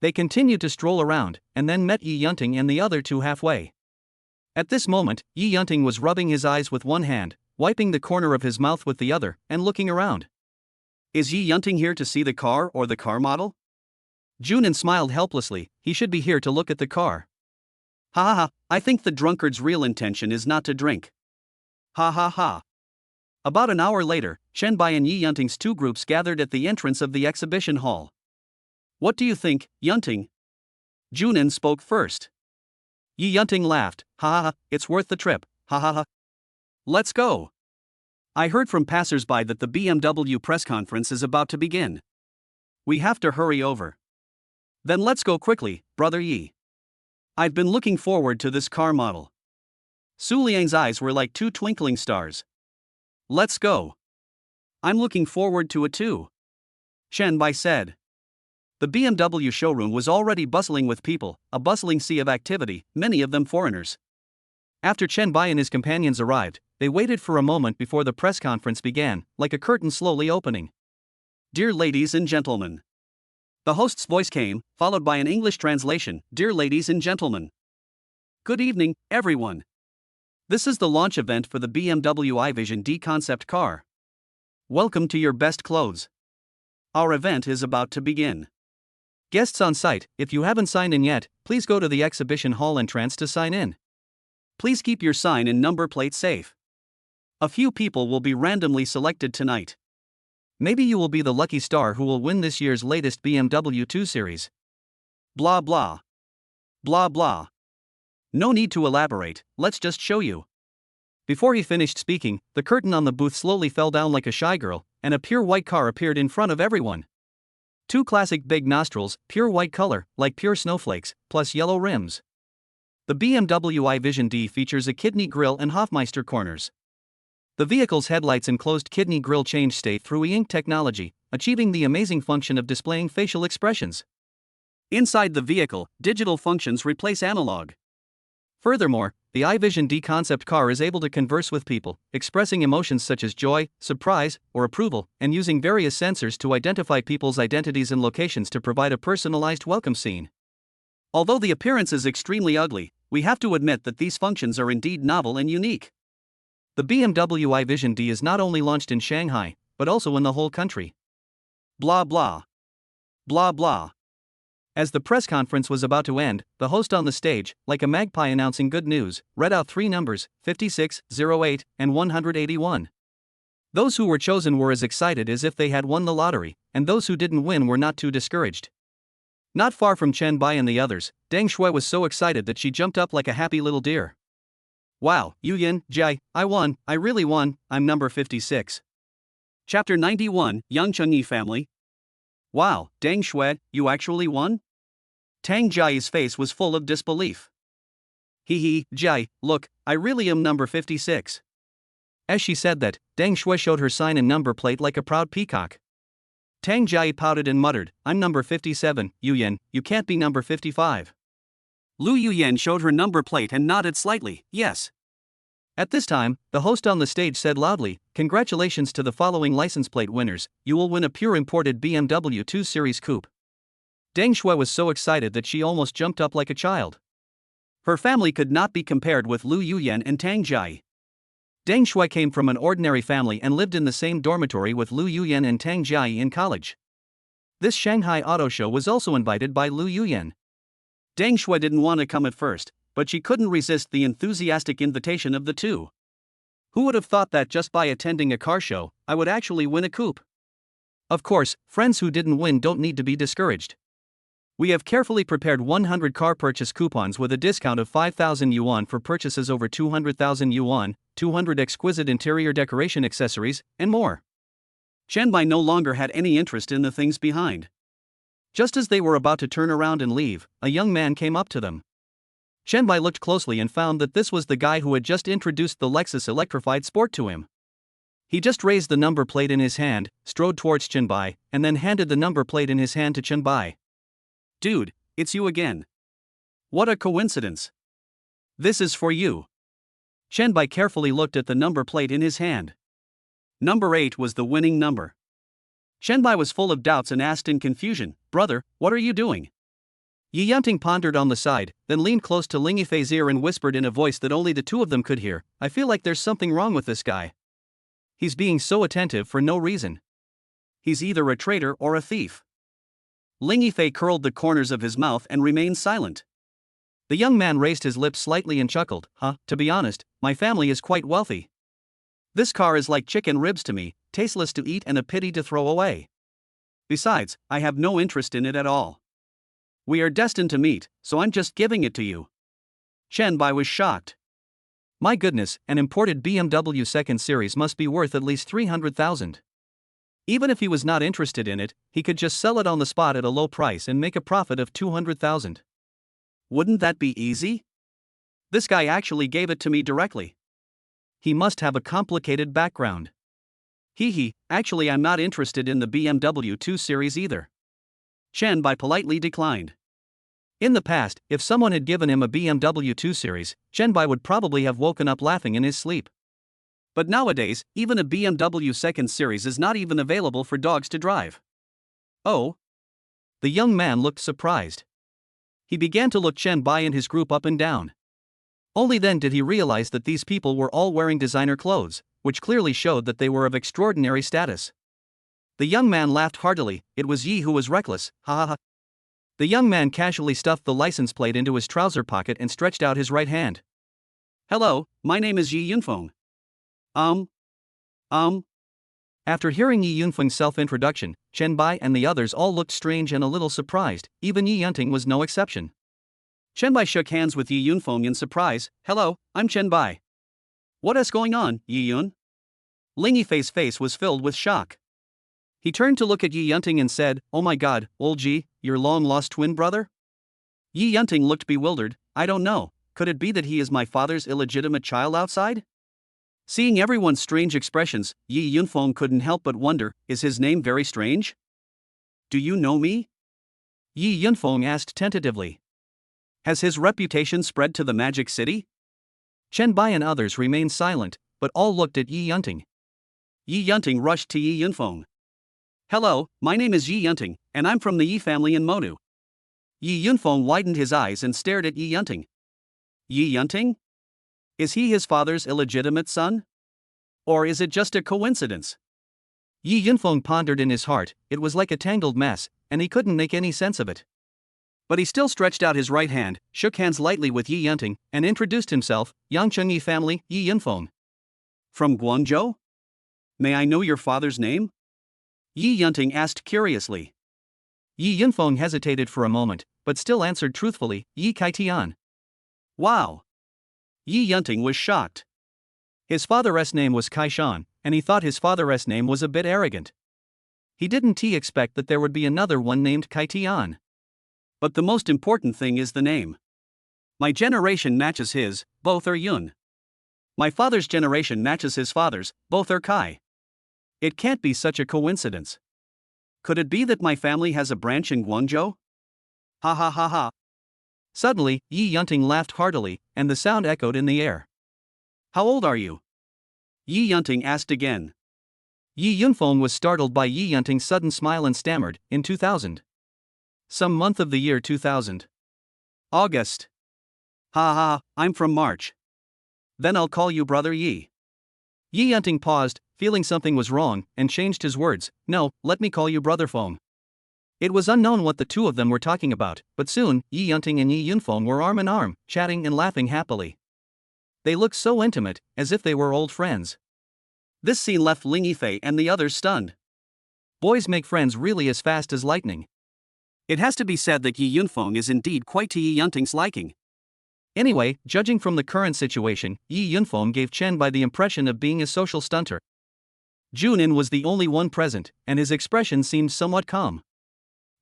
They continued to stroll around, and then met Yi Yunting and the other two halfway. At this moment, Yi Yunting was rubbing his eyes with one hand, wiping the corner of his mouth with the other, and looking around. Is Yi Yunting here to see the car or the car model? Junin smiled helplessly, he should be here to look at the car. I think the drunkard's real intention is not to drink. About an hour later, Chen Bai and Yi Yunting's two groups gathered at the entrance of the exhibition hall. What do you think, Yunting? Junin spoke first. Yi Yunting laughed, it's worth the trip, Let's go. I heard from passers-by that the BMW press conference is about to begin. We have to hurry over. Then let's go quickly, brother Yi. I've been looking forward to this car model. Su Liang's eyes were like two twinkling stars. Let's go. I'm looking forward to it too. Chen Bai said. The BMW showroom was already bustling with people, a bustling sea of activity, many of them foreigners. After Chen Bai and his companions arrived, they waited for a moment before the press conference began, like a curtain slowly opening. Dear ladies and gentlemen. The host's voice came, followed by an English translation, Dear ladies and gentlemen. Good evening, everyone. This is the launch event for the BMW iVision D concept car. Welcome to your best clothes. Our event is about to begin. Guests on site, if you haven't signed in yet, please go to the exhibition hall entrance to sign in. Please keep your sign and number plate safe. A few people will be randomly selected tonight. Maybe you will be the lucky star who will win this year's latest BMW 2 Series. Blah blah. Blah blah. No need to elaborate, let's just show you. Before he finished speaking, the curtain on the booth slowly fell down like a shy girl, and a pure white car appeared in front of everyone. Two classic big nostrils, pure white color, like pure snowflakes, plus yellow rims. The BMW iVision D features a kidney grille and Hofmeister corners. The vehicle's headlights enclosed kidney grille change state through e-ink technology, achieving the amazing function of displaying facial expressions. Inside the vehicle, digital functions replace analog. Furthermore, the iVision D concept car is able to converse with people, expressing emotions such as joy, surprise, or approval, and using various sensors to identify people's identities and locations to provide a personalized welcome scene. Although the appearance is extremely ugly, we have to admit that these functions are indeed novel and unique. The BMW iVision D is not only launched in Shanghai, but also in the whole country. Blah blah. Blah blah. As the press conference was about to end, the host on the stage, like a magpie announcing good news, read out three numbers, 56, 08, and 181. Those who were chosen were as excited as if they had won the lottery, and those who didn't win were not too discouraged. Not far from Chen Bai and the others, Deng Shui was so excited that she jumped up like a happy little deer. Wow, Yuyan, Jai, I won, I really won, I'm number 56. Chapter 91, Yang Chengyi Family. Wow, Deng Shui, you actually won? Tang Jia's face was full of disbelief. Hee, Jai, look, I really am number 56. As she said that, Deng Shui showed her sign and number plate like a proud peacock. Tang Jia pouted and muttered, I'm number 57, Yuyan, you can't be number 55. Lu Yuyan showed her number plate and nodded slightly, yes. At this time, the host on the stage said loudly, "Congratulations to the following license plate winners, you will win a pure imported BMW 2 Series coupe." Deng Shui was so excited that she almost jumped up like a child. Her family could not be compared with Lu Yuyan and Tang Jai. Deng Shui came from an ordinary family and lived in the same dormitory with Lu Yuyan and Tang Jai in college. This Shanghai Auto Show was also invited by Lu Yuyan. Deng Shui didn't want to come at first, but she couldn't resist the enthusiastic invitation of the two. Who would have thought that just by attending a car show, I would actually win a coupe? Of course, friends who didn't win don't need to be discouraged. We have carefully prepared 100 car purchase coupons with a discount of 5,000 yuan for purchases over 200,000 yuan, 200 exquisite interior decoration accessories, and more. Chen Bai no longer had any interest in the things behind. Just as they were about to turn around and leave, a young man came up to them. Chen Bai looked closely and found that this was the guy who had just introduced the Lexus electrified sport to him. He just raised the number plate in his hand, strode towards Chen Bai, and then handed the number plate in his hand to Chen Bai. "Dude, it's you again. What a coincidence. This is for you." Chen Bai carefully looked at the number plate in his hand. Number 8 was the winning number. Chen Bai was full of doubts and asked in confusion, "Brother, what are you doing?" Yi Yunting pondered on the side, then leaned close to Ling Yifei's ear and whispered in a voice that only the two of them could hear, "I feel like there's something wrong with this guy. He's being so attentive for no reason. He's either a traitor or a thief." Ling Yifei curled the corners of his mouth and remained silent. The young man raised his lips slightly and chuckled, To be honest, my family is quite wealthy. This car is like chicken ribs to me, tasteless to eat and a pity to throw away. Besides, I have no interest in it at all. We are destined to meet, so I'm just giving it to you." Chen Bai was shocked. My goodness, an imported BMW 2nd Series must be worth at least 300,000. Even if he was not interested in it, he could just sell it on the spot at a low price and make a profit of 200,000. Wouldn't that be easy? This guy actually gave it to me directly. He must have a complicated background. Actually I'm not interested in the BMW 2 Series either. Chen Bai politely declined. In the past, if someone had given him a BMW 2 Series, Chen Bai would probably have woken up laughing in his sleep. But nowadays, even a BMW 2nd Series is not even available for dogs to drive. Oh? The young man looked surprised. He began to look Chen Bai and his group up and down. Only then did he realize that these people were all wearing designer clothes, which clearly showed that they were of extraordinary status. The young man laughed heartily. It was Yi who was reckless, ha ha ha. The young man casually stuffed the license plate into his trouser pocket and stretched out his right hand. "Hello, my name is Yi Yunfeng." After hearing Yi Yunfeng's self-introduction, Chen Bai and the others all looked strange and a little surprised, even Yi Yunting was no exception. Chen Bai shook hands with Yi Yunfeng in surprise. "Hello, I'm Chen Bai." "What is going on, Yi Yun?" Ling Yifei's face was filled with shock. He turned to look at Yi Yunting and said, "Oh my god, old Ji, your long-lost twin brother?" Yi Yunting looked bewildered. "I don't know, could it be that he is my father's illegitimate child outside?" Seeing everyone's strange expressions, Yi Yunfeng couldn't help but wonder, is his name very strange? "Do you know me?" Yi Yunfeng asked tentatively. "Has his reputation spread to the Magic City?" Chen Bai and others remained silent, but all looked at Yi Yunting. Yi Yunting rushed to Yi Yunfeng. "Hello, my name is Yi Yunting, and I'm from the Yi family in Modu." Yi Yunfeng widened his eyes and stared at Yi Yunting. "Yi Yunting? Is he his father's illegitimate son? Or is it just a coincidence?" Yi Yunfeng pondered in his heart. It was like a tangled mess, and he couldn't make any sense of it. But he still stretched out his right hand, shook hands lightly with Yi Yunting, and introduced himself, "Yangcheng Yi family, Yi Yunfeng." "From Guangzhou? May I know your father's name?" Yi Yunting asked curiously. Yi Yunfeng hesitated for a moment, but still answered truthfully, "Yi Kaitian." "Wow!" Yi Yunting was shocked. His father's name was Kaishan, and he thought his father's name was a bit arrogant. He didn't expect that there would be another one named Kaitian. But the most important thing is the name. My generation matches his, both are Yun. My father's generation matches his father's, both are Kai. It can't be such a coincidence. Could it be that my family has a branch in Guangzhou? Ha ha ha ha. Suddenly, Yi Yunting laughed heartily, and the sound echoed in the air. How old are you? Yi Yunting asked again. Yi Yunfeng was startled by Yi Yunting's sudden smile and stammered, in 2000. Some month of the year 2000. August. Ha ha, I'm from March. Then I'll call you Brother Yi. Yi Yunting paused, feeling something was wrong, and changed his words. No, let me call you Brother Feng. It was unknown what the two of them were talking about, but soon, Yi Yunting and Yi Yunfeng were arm in arm, chatting and laughing happily. They looked so intimate, as if they were old friends. This scene left Ling Yifei and the others stunned. Boys make friends really as fast as lightning. It has to be said that Yi Yunfeng is indeed quite to Yi Yunting's liking. Anyway, judging from the current situation, Yi Yunfeng gave Chen Bai the impression of being a social stunter. Junin was the only one present, and his expression seemed somewhat calm.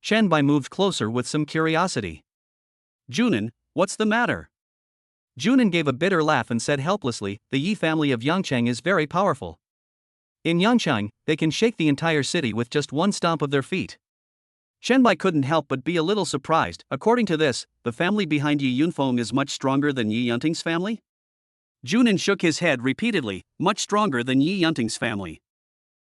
Chen Bai moved closer with some curiosity. Junin, what's the matter? Junin gave a bitter laugh and said helplessly, the Yi family of Yangcheng is very powerful. In Yangcheng, they can shake the entire city with just one stomp of their feet. Chen Bai couldn't help but be a little surprised. According to this, the family behind Yi Yunfeng is much stronger than Yi Yunting's family? Junin shook his head repeatedly, much stronger than Yi Yunting's family.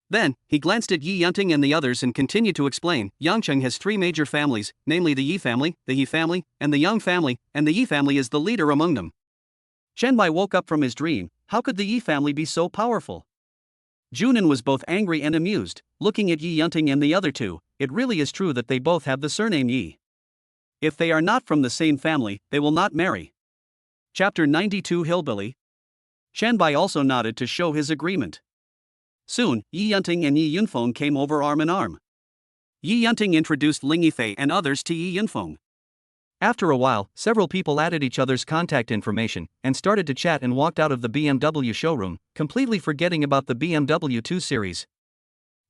Then, he glanced at Yi Yunting and the others and continued to explain, Yangcheng has three major families, namely the Yi family, the He family, and the Yang family, and the Yi family is the leader among them. Chen Bai woke up from his dream. How could the Yi family be so powerful? Junin was both angry and amused, looking at Yi Yunting and the other two. It really is true that they both have the surname Yi. If they are not from the same family, they will not marry. Chapter 92 Hillbilly. Chen Bai also nodded to show his agreement. Soon, Yi Yunting and Yi Yunfeng came over arm in arm. Yi Yunting introduced Ling Yifei and others to Yi Yunfeng. After a while, several people added each other's contact information and started to chat and walked out of the BMW showroom, completely forgetting about the BMW 2 Series.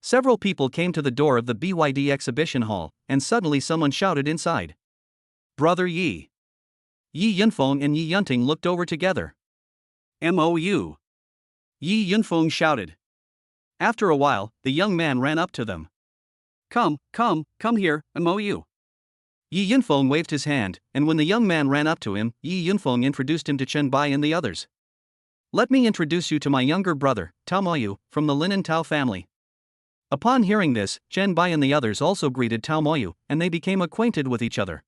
Several people came to the door of the BYD exhibition hall, and suddenly someone shouted inside. Brother Yi. Yi Yunfeng and Yi Yunting looked over together. MOU. Yi Yunfeng shouted. After a while, the young man ran up to them. Come here, MOU. Yi Yunfeng waved his hand, and when the young man ran up to him, Yi Yunfeng introduced him to Chen Bai and the others. Let me introduce you to my younger brother, Tao Moyu, from the Linen Tao family. Upon hearing this, Chen Bai and the others also greeted Tao Moyu, and they became acquainted with each other.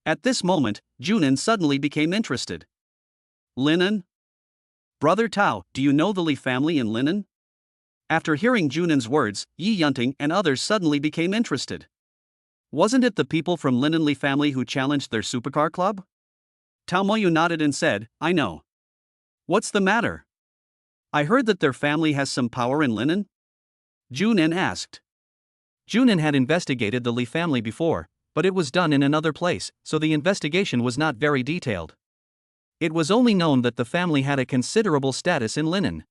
At this moment, Junin suddenly became interested. Linen? Brother Tao, do you know the Li family in Linen? After hearing Junin's words, Yi Yunting and others suddenly became interested. Wasn't it the people from Linen Li family who challenged their supercar club? Tao Moyu nodded and said, I know. What's the matter? I heard that their family has some power in Linen? Junin asked. Junin had investigated the Li family before, but it was done in another place, so the investigation was not very detailed. It was only known that the family had a considerable status in Linen.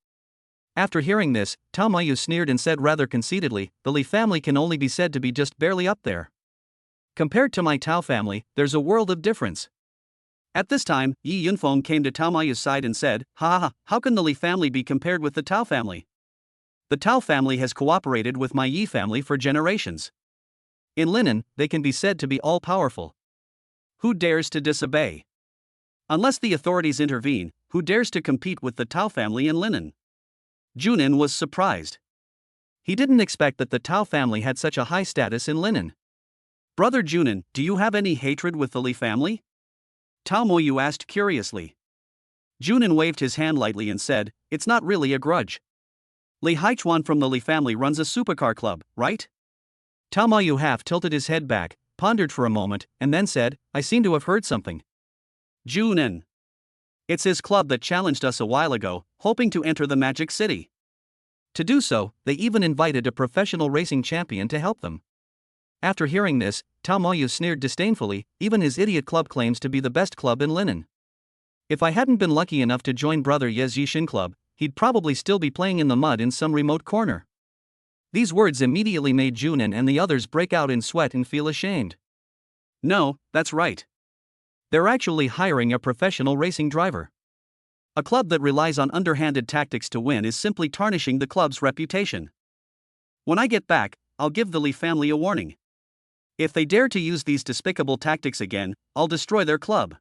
After hearing this, Tao Moyu sneered and said rather conceitedly, the Li family can only be said to be just barely up there. Compared to my Tao family, there's a world of difference. At this time, Yi Yunfeng came to Tao Moyu's side and said, how can the Li family be compared with the Tao family? The Tao family has cooperated with my Yi family for generations. In Linen, they can be said to be all-powerful. Who dares to disobey? Unless the authorities intervene, who dares to compete with the Tao family in Linen? Junin was surprised. He didn't expect that the Tao family had such a high status in Linen. Brother Junin, do you have any hatred with the Li family? Tao Moyu asked curiously. Junin waved his hand lightly and said, it's not really a grudge. Li Haichuan from the Li family runs a supercar club, right? Tao Moyu half tilted his head back, pondered for a moment, and then said, I seem to have heard something. Junin. It's his club that challenged us a while ago, hoping to enter the Magic City. To do so, they even invited a professional racing champion to help them. After hearing this, Tao Moyu sneered disdainfully, even his idiot club claims to be the best club in Linen. If I hadn't been lucky enough to join Brother Ye's Yixin Club, he'd probably still be playing in the mud in some remote corner. These words immediately made Junin and the others break out in sweat and feel ashamed. No, that's right. They're actually hiring a professional racing driver. A club that relies on underhanded tactics to win is simply tarnishing the club's reputation. When I get back, I'll give the Li family a warning. If they dare to use these despicable tactics again, I'll destroy their club.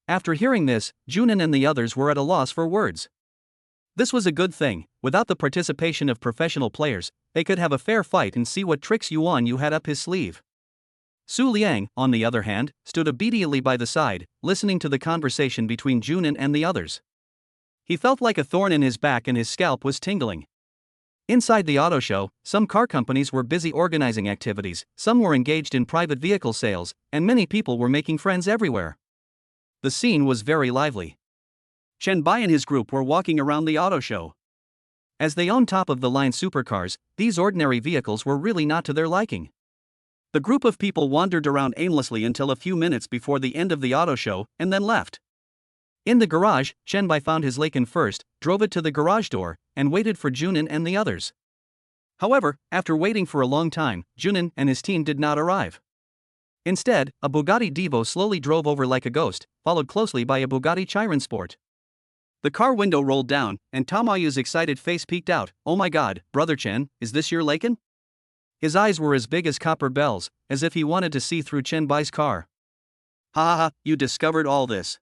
After hearing this, Junin and the others were at a loss for words. This was a good thing. Without the participation of professional players, they could have a fair fight and see what tricks Yuan Yu had up his sleeve. Su Liang, on the other hand, stood obediently by the side, listening to the conversation between Junin and the others. He felt like a thorn in his back and his scalp was tingling. Inside the auto show, some car companies were busy organizing activities, some were engaged in private vehicle sales, and many people were making friends everywhere. The scene was very lively. Chen Bai and his group were walking around the auto show. As they owned top-of-the-line supercars, these ordinary vehicles were really not to their liking. The group of people wandered around aimlessly until a few minutes before the end of the auto show, and then left. In the garage, Chen Bai found his Lycan first, drove it to the garage door, and waited for Junin and the others. However, after waiting for a long time, Junin and his team did not arrive. Instead, a Bugatti Divo slowly drove over like a ghost, followed closely by a Bugatti Chiron Sport. The car window rolled down, and Tamayu's excited face peeked out. "Oh my god, Brother Chen, is this your Lycan?" His eyes were as big as copper bells, as if he wanted to see through Chen Bai's car. "Ha ha ha, you discovered all this."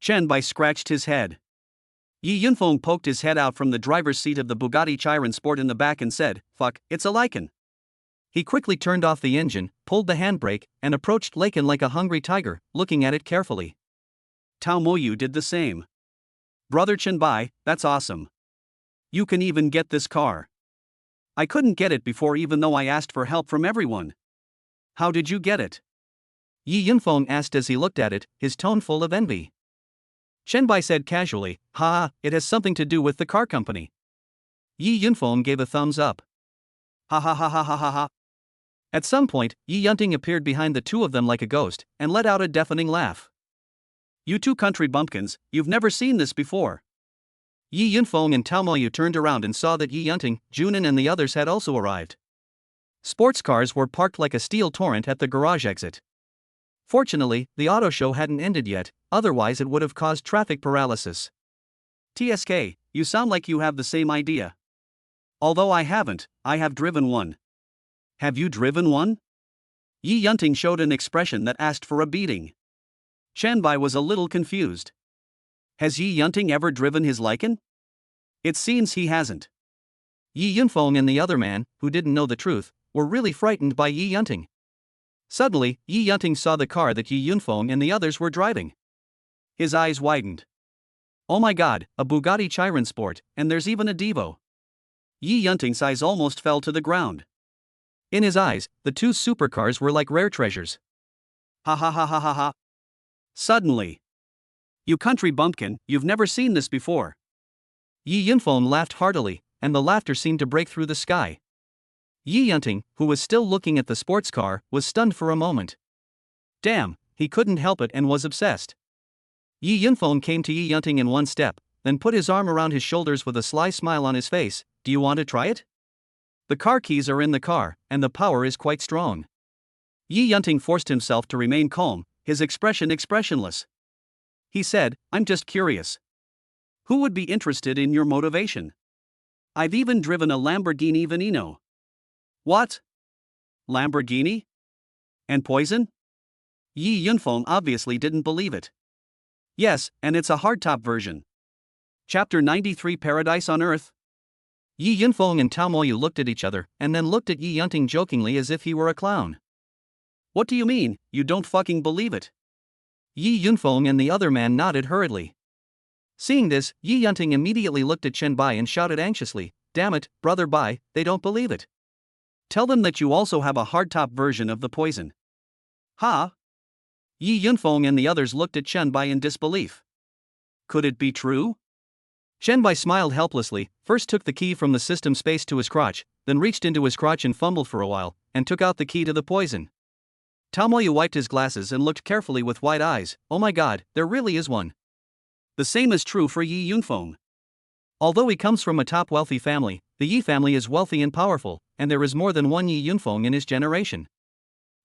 Chen Bai scratched his head. Yi Yunfeng poked his head out from the driver's seat of the Bugatti Chiron Sport in the back and said, "Fuck, it's a Lycan." He quickly turned off the engine, pulled the handbrake, and approached Lycan like a hungry tiger, looking at it carefully. Tao Moyu did the same. "Brother Chen Bai, that's awesome. You can even get this car. I couldn't get it before even though I asked for help from everyone. How did you get it?" Yi Yunfeng asked as he looked at it, his tone full of envy. Chen Bai said casually, "Ha, it has something to do with the car company." Yi Yunfeng gave a thumbs up. "Ha ha ha ha ha ha ha." At some point, Yi Yunting appeared behind the two of them like a ghost, and let out a deafening laugh. "You two country bumpkins, you've never seen this before." Yi Yunfeng and Tao Moyu turned around and saw that Yi Yunting, Junin and the others had also arrived. Sports cars were parked like a steel torrent at the garage exit. Fortunately, the auto show hadn't ended yet, otherwise it would have caused traffic paralysis. "TSK, you sound like you have the same idea." "Although I haven't, I have driven one." "Have you driven one?" Yi Yunting showed an expression that asked for a beating. Chen Bai was a little confused. Has Yi Yunting ever driven his Lycan? It seems he hasn't. Yi Yunfeng and the other man, who didn't know the truth, were really frightened by Yi Yunting. Suddenly, Yi Yunting saw the car that Yi Yunfeng and the others were driving. His eyes widened. "Oh my god, a Bugatti Chiron Sport, and there's even a Divo." Yi Yunting's eyes almost fell to the ground. In his eyes, the two supercars were like rare treasures. "Ha ha ha ha ha ha." Suddenly. "You country bumpkin, you've never seen this before." Yi Yunfeng laughed heartily, and the laughter seemed to break through the sky. Yi Yunting, who was still looking at the sports car, was stunned for a moment. Damn, he couldn't help it and was obsessed. Yi Yunfeng came to Yi Yunting in one step, then put his arm around his shoulders with a sly smile on his face. "Do you want to try it? The car keys are in the car, and the power is quite strong." Yi Yunting forced himself to remain calm, his expression expressionless. He said, "I'm just curious. Who would be interested in your motivation? I've even driven a Lamborghini Veneno." "What? Lamborghini? And poison?" Yi Yunfeng obviously didn't believe it. "Yes, and it's a hardtop version." Chapter 93 Paradise on Earth. Yi Yunfeng and Tao Moyu looked at each other, and then looked at Yi Yunting jokingly as if he were a clown. "What do you mean, you don't fucking believe it?" Yi Yunfeng and the other man nodded hurriedly. Seeing this, Yi Yunting immediately looked at Chen Bai and shouted anxiously, "Damn it, Brother Bai, they don't believe it. Tell them that you also have a hardtop version of the poison." "Huh?" Yi Yunfeng and the others looked at Chen Bai in disbelief. Could it be true? Chen Bai smiled helplessly, first took the key from the system space to his crotch, then reached into his crotch and fumbled for a while, and took out the key to the poison. Tao Moyu wiped his glasses and looked carefully with wide eyes. "Oh my god, there really is one." The same is true for Yi Yunfeng. Although he comes from a top wealthy family, the Yi family is wealthy and powerful, and there is more than one Yi Yunfeng in his generation.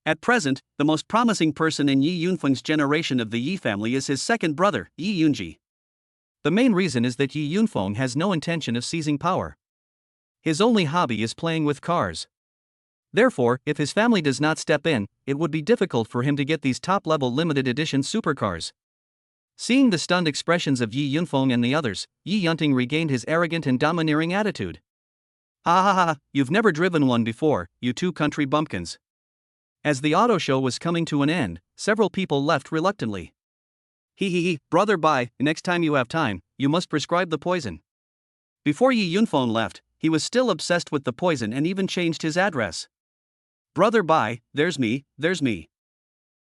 At present, the most promising person in Yi Yunfeng's generation of the Yi family is his second brother, Yi Yunji. The main reason is that Yi Yunfeng has no intention of seizing power. His only hobby is playing with cars. Therefore, if his family does not step in, it would be difficult for him to get these top-level limited edition supercars. Seeing the stunned expressions of Yi Yunfeng and the others, Yi Yunting regained his arrogant and domineering attitude. Ha ha ha, you've never driven one before, you two country bumpkins. As the auto show was coming to an end, several people left reluctantly. He, brother Bai, next time you have time, you must prescribe the poison. Before Yi Yunfeng left, he was still obsessed with the poison and even changed his address. Brother Bai, there's me.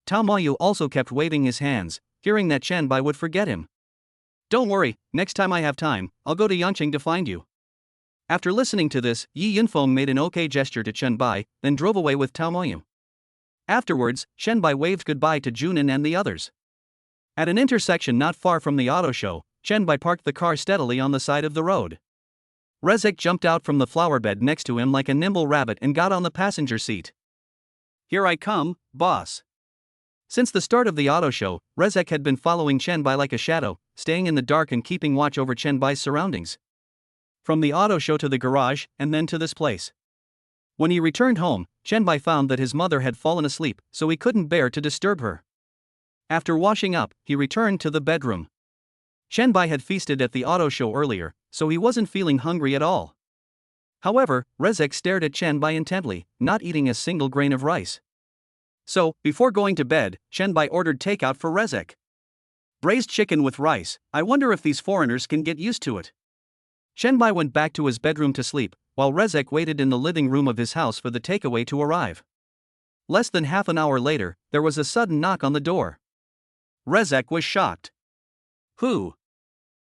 Tao Moyu also kept waving his hands, fearing that Chen Bai would forget him. Don't worry, next time I have time, I'll go to Yanqing to find you. After listening to this, Yi Yunfeng made an okay gesture to Chen Bai, then drove away with Tao Moyu. Afterwards, Chen Bai waved goodbye to Junin and the others. At an intersection not far from the auto show, Chen Bai parked the car steadily on the side of the road. Rezek jumped out from the flower bed next to him like a nimble rabbit and got on the passenger seat. Here I come, boss. Since the start of the auto show, Rezek had been following Chen Bai like a shadow, staying in the dark and keeping watch over Chen Bai's surroundings. From the auto show to the garage, and then to this place. When he returned home, Chen Bai found that his mother had fallen asleep, so he couldn't bear to disturb her. After washing up, he returned to the bedroom. Chen Bai had feasted at the auto show earlier, so he wasn't feeling hungry at all. However, Rezek stared at Chen Bai intently, not eating a single grain of rice. So, before going to bed, Chen Bai ordered takeout for Rezek. Braised chicken with rice, I wonder if these foreigners can get used to it. Chen Bai went back to his bedroom to sleep, while Rezek waited in the living room of his house for the takeaway to arrive. Less than half an hour later, there was a sudden knock on the door. Rezek was shocked. Who?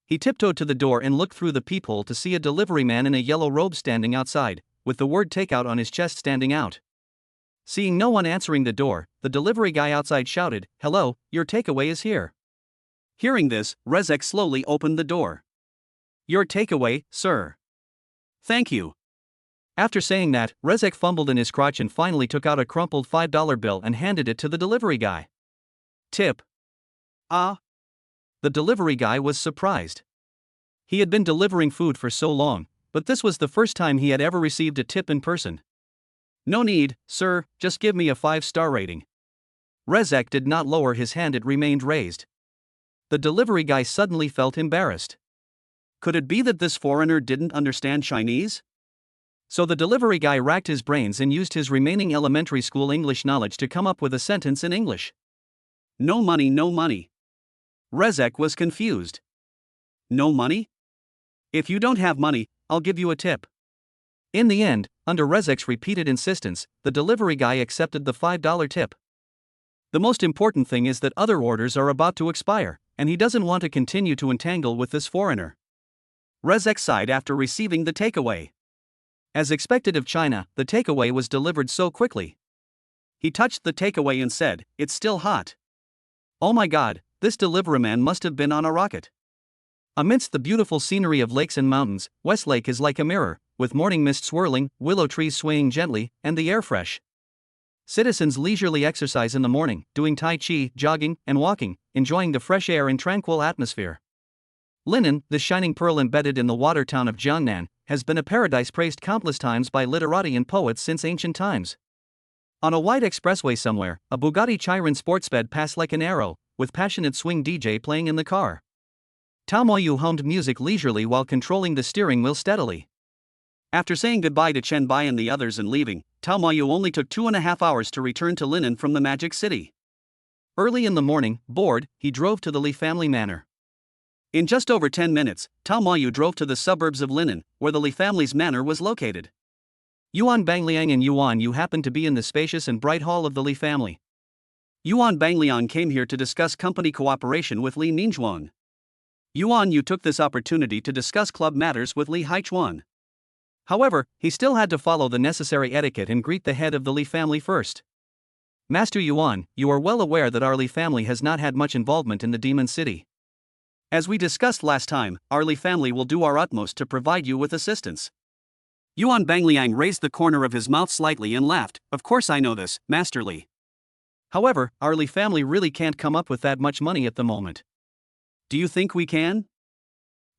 He tiptoed to the door and looked through the peephole to see a delivery man in a yellow robe standing outside, with the word takeout on his chest standing out. Seeing no one answering the door, the delivery guy outside shouted, "Hello, your takeaway is here." Hearing this, Rezek slowly opened the door. Your takeaway, sir. Thank you. After saying that, Rezek fumbled in his crotch and finally took out a crumpled $5 bill and handed it to the delivery guy. Tip. Ah. The delivery guy was surprised. He had been delivering food for so long, but this was the first time he had ever received a tip in person. No need, sir, just give me a 5-star rating. Rezek did not lower his hand, it remained raised. The delivery guy suddenly felt embarrassed. Could it be that this foreigner didn't understand Chinese? So the delivery guy racked his brains and used his remaining elementary school English knowledge to come up with a sentence in English. No money, no money. Rezek was confused. No money? If you don't have money, I'll give you a tip. In the end, under Rezek's repeated insistence, the delivery guy accepted the $5 tip. The most important thing is that other orders are about to expire, and he doesn't want to continue to entangle with this foreigner. Rezek sighed after receiving the takeaway. As expected of China, the takeaway was delivered so quickly. He touched the takeaway and said, "It's still hot." Oh my god, this deliveryman must have been on a rocket. Amidst the beautiful scenery of lakes and mountains, Westlake is like a mirror, with morning mist swirling, willow trees swaying gently, and the air fresh. Citizens leisurely exercise in the morning, doing tai chi, jogging, and walking, enjoying the fresh air and tranquil atmosphere. Linen, the shining pearl embedded in the water town of Jiangnan, has been a paradise praised countless times by literati and poets since ancient times. On a wide expressway somewhere, a Bugatti Chiron sportsbed passed like an arrow, with passionate swing DJ playing in the car. Tao Moyu hummed music leisurely while controlling the steering wheel steadily. After saying goodbye to Chen Bai and the others and leaving, Tao Moyu only took 2.5 hours to return to Linen from the Magic City. Early in the morning, bored, he drove to the Li family manor. In just over 10 minutes, Tao Moyu drove to the suburbs of Linen, where the Li family's manor was located. Yuan Bangliang and Yuan Yu happened to be in the spacious and bright hall of the Li family. Yuan Bangliang came here to discuss company cooperation with Li Ningzhuang. Yuan Yu took this opportunity to discuss club matters with Li Haichuan. However, he still had to follow the necessary etiquette and greet the head of the Li family first. Master Yuan, you are well aware that our Li family has not had much involvement in the Demon City. As we discussed last time, our Li family will do our utmost to provide you with assistance. Yuan Bangliang raised the corner of his mouth slightly and laughed. Of course I know this, Master Li. However, our Li family really can't come up with that much money at the moment. Do you think we can?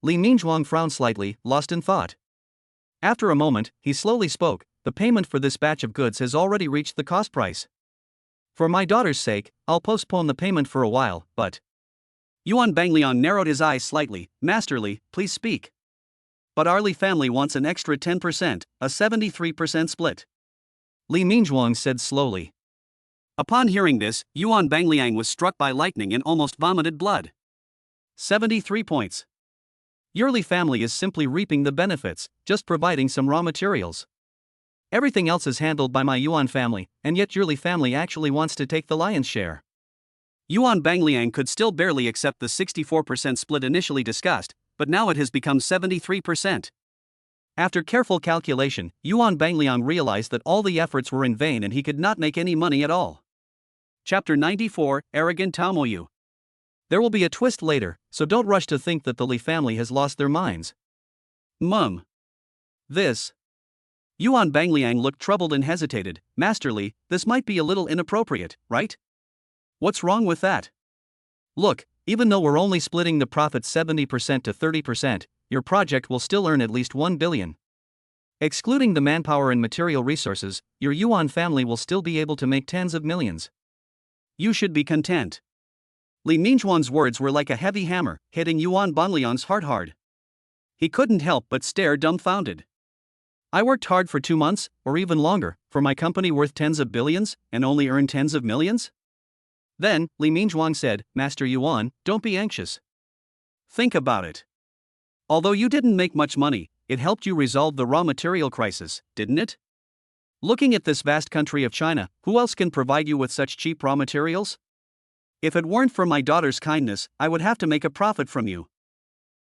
Li Ningzhuang frowned slightly, lost in thought. After a moment, he slowly spoke. The payment for this batch of goods has already reached the cost price. For my daughter's sake, I'll postpone the payment for a while, but Yuan Bangliang narrowed his eyes slightly. Masterly, please speak. But our Li family wants an extra 10%, a 73% split. Li Mingzhuang said slowly. Upon hearing this, Yuan Bangliang was struck by lightning and almost vomited blood. 73 points. Your Li family is simply reaping the benefits, just providing some raw materials. Everything else is handled by my Yuan family, and yet your Li family actually wants to take the lion's share. Yuan Bangliang could still barely accept the 64% split initially discussed, but now it has become 73%. After careful calculation, Yuan Bangliang realized that all the efforts were in vain and he could not make any money at all. Chapter 94, Arrogant Taomoyu. There will be a twist later, so don't rush to think that the Li family has lost their minds. This. Yuan Bangliang looked troubled and hesitated. Masterly, this might be a little inappropriate, right? What's wrong with that? Look, even though we're only splitting the profit 70% to 30%, your project will still earn at least 1 billion. Excluding the manpower and material resources, your Yuan family will still be able to make tens of millions. You should be content. Li Mingzhuang's words were like a heavy hammer, hitting Yuan Bangliang's heart hard. He couldn't help but stare dumbfounded. I worked hard for 2 months, or even longer, for my company worth tens of billions, and only earned tens of millions? Then, Li Mingzhuang said, Master Yuan, don't be anxious. Think about it. Although you didn't make much money, it helped you resolve the raw material crisis, didn't it? Looking at this vast country of China, who else can provide you with such cheap raw materials? If it weren't for my daughter's kindness, I would have to make a profit from you.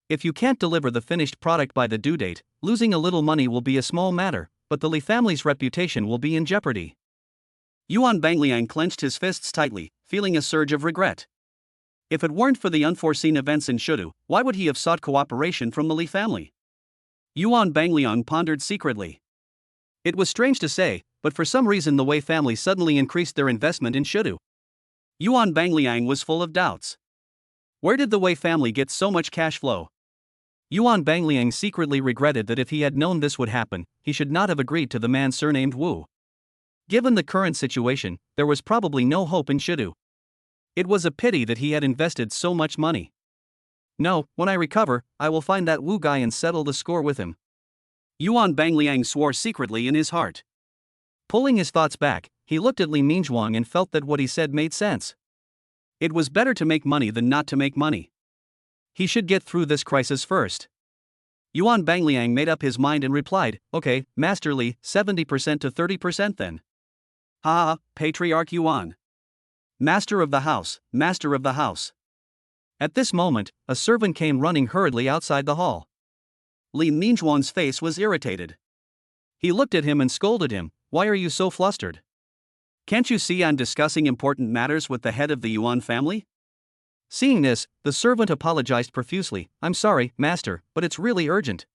If you can't deliver the finished product by the due date, losing a little money will be a small matter, but the Li family's reputation will be in jeopardy. Yuan Bangliang clenched his fists tightly, feeling a surge of regret. If it weren't for the unforeseen events in Shudu, why would he have sought cooperation from the Li family? Yuan Bangliang pondered secretly. It was strange to say, but for some reason the Wei family suddenly increased their investment in Shudu. Yuan Bangliang was full of doubts. Where did the Wei family get so much cash flow? Yuan Bangliang secretly regretted that if he had known this would happen, he should not have agreed to the man surnamed Wu. Given the current situation, there was probably no hope in Shudu. It was a pity that he had invested so much money. No, when I recover, I will find that Wu guy and settle the score with him. Yuan Bangliang swore secretly in his heart. Pulling his thoughts back, he looked at Li Mingzhuang and felt that what he said made sense. It was better to make money than not to make money. He should get through this crisis first. Yuan Bangliang made up his mind and replied, Okay, Master Li, 70% to 30% then. Ha, Patriarch Yuan. Master of the house, master of the house. At this moment, a servant came running hurriedly outside the hall. Li Mingzhuang's face was irritated. He looked at him and scolded him, Why are you so flustered? Can't you see I'm discussing important matters with the head of the Yuan family? Seeing this, the servant apologized profusely, I'm sorry, master, but it's really urgent.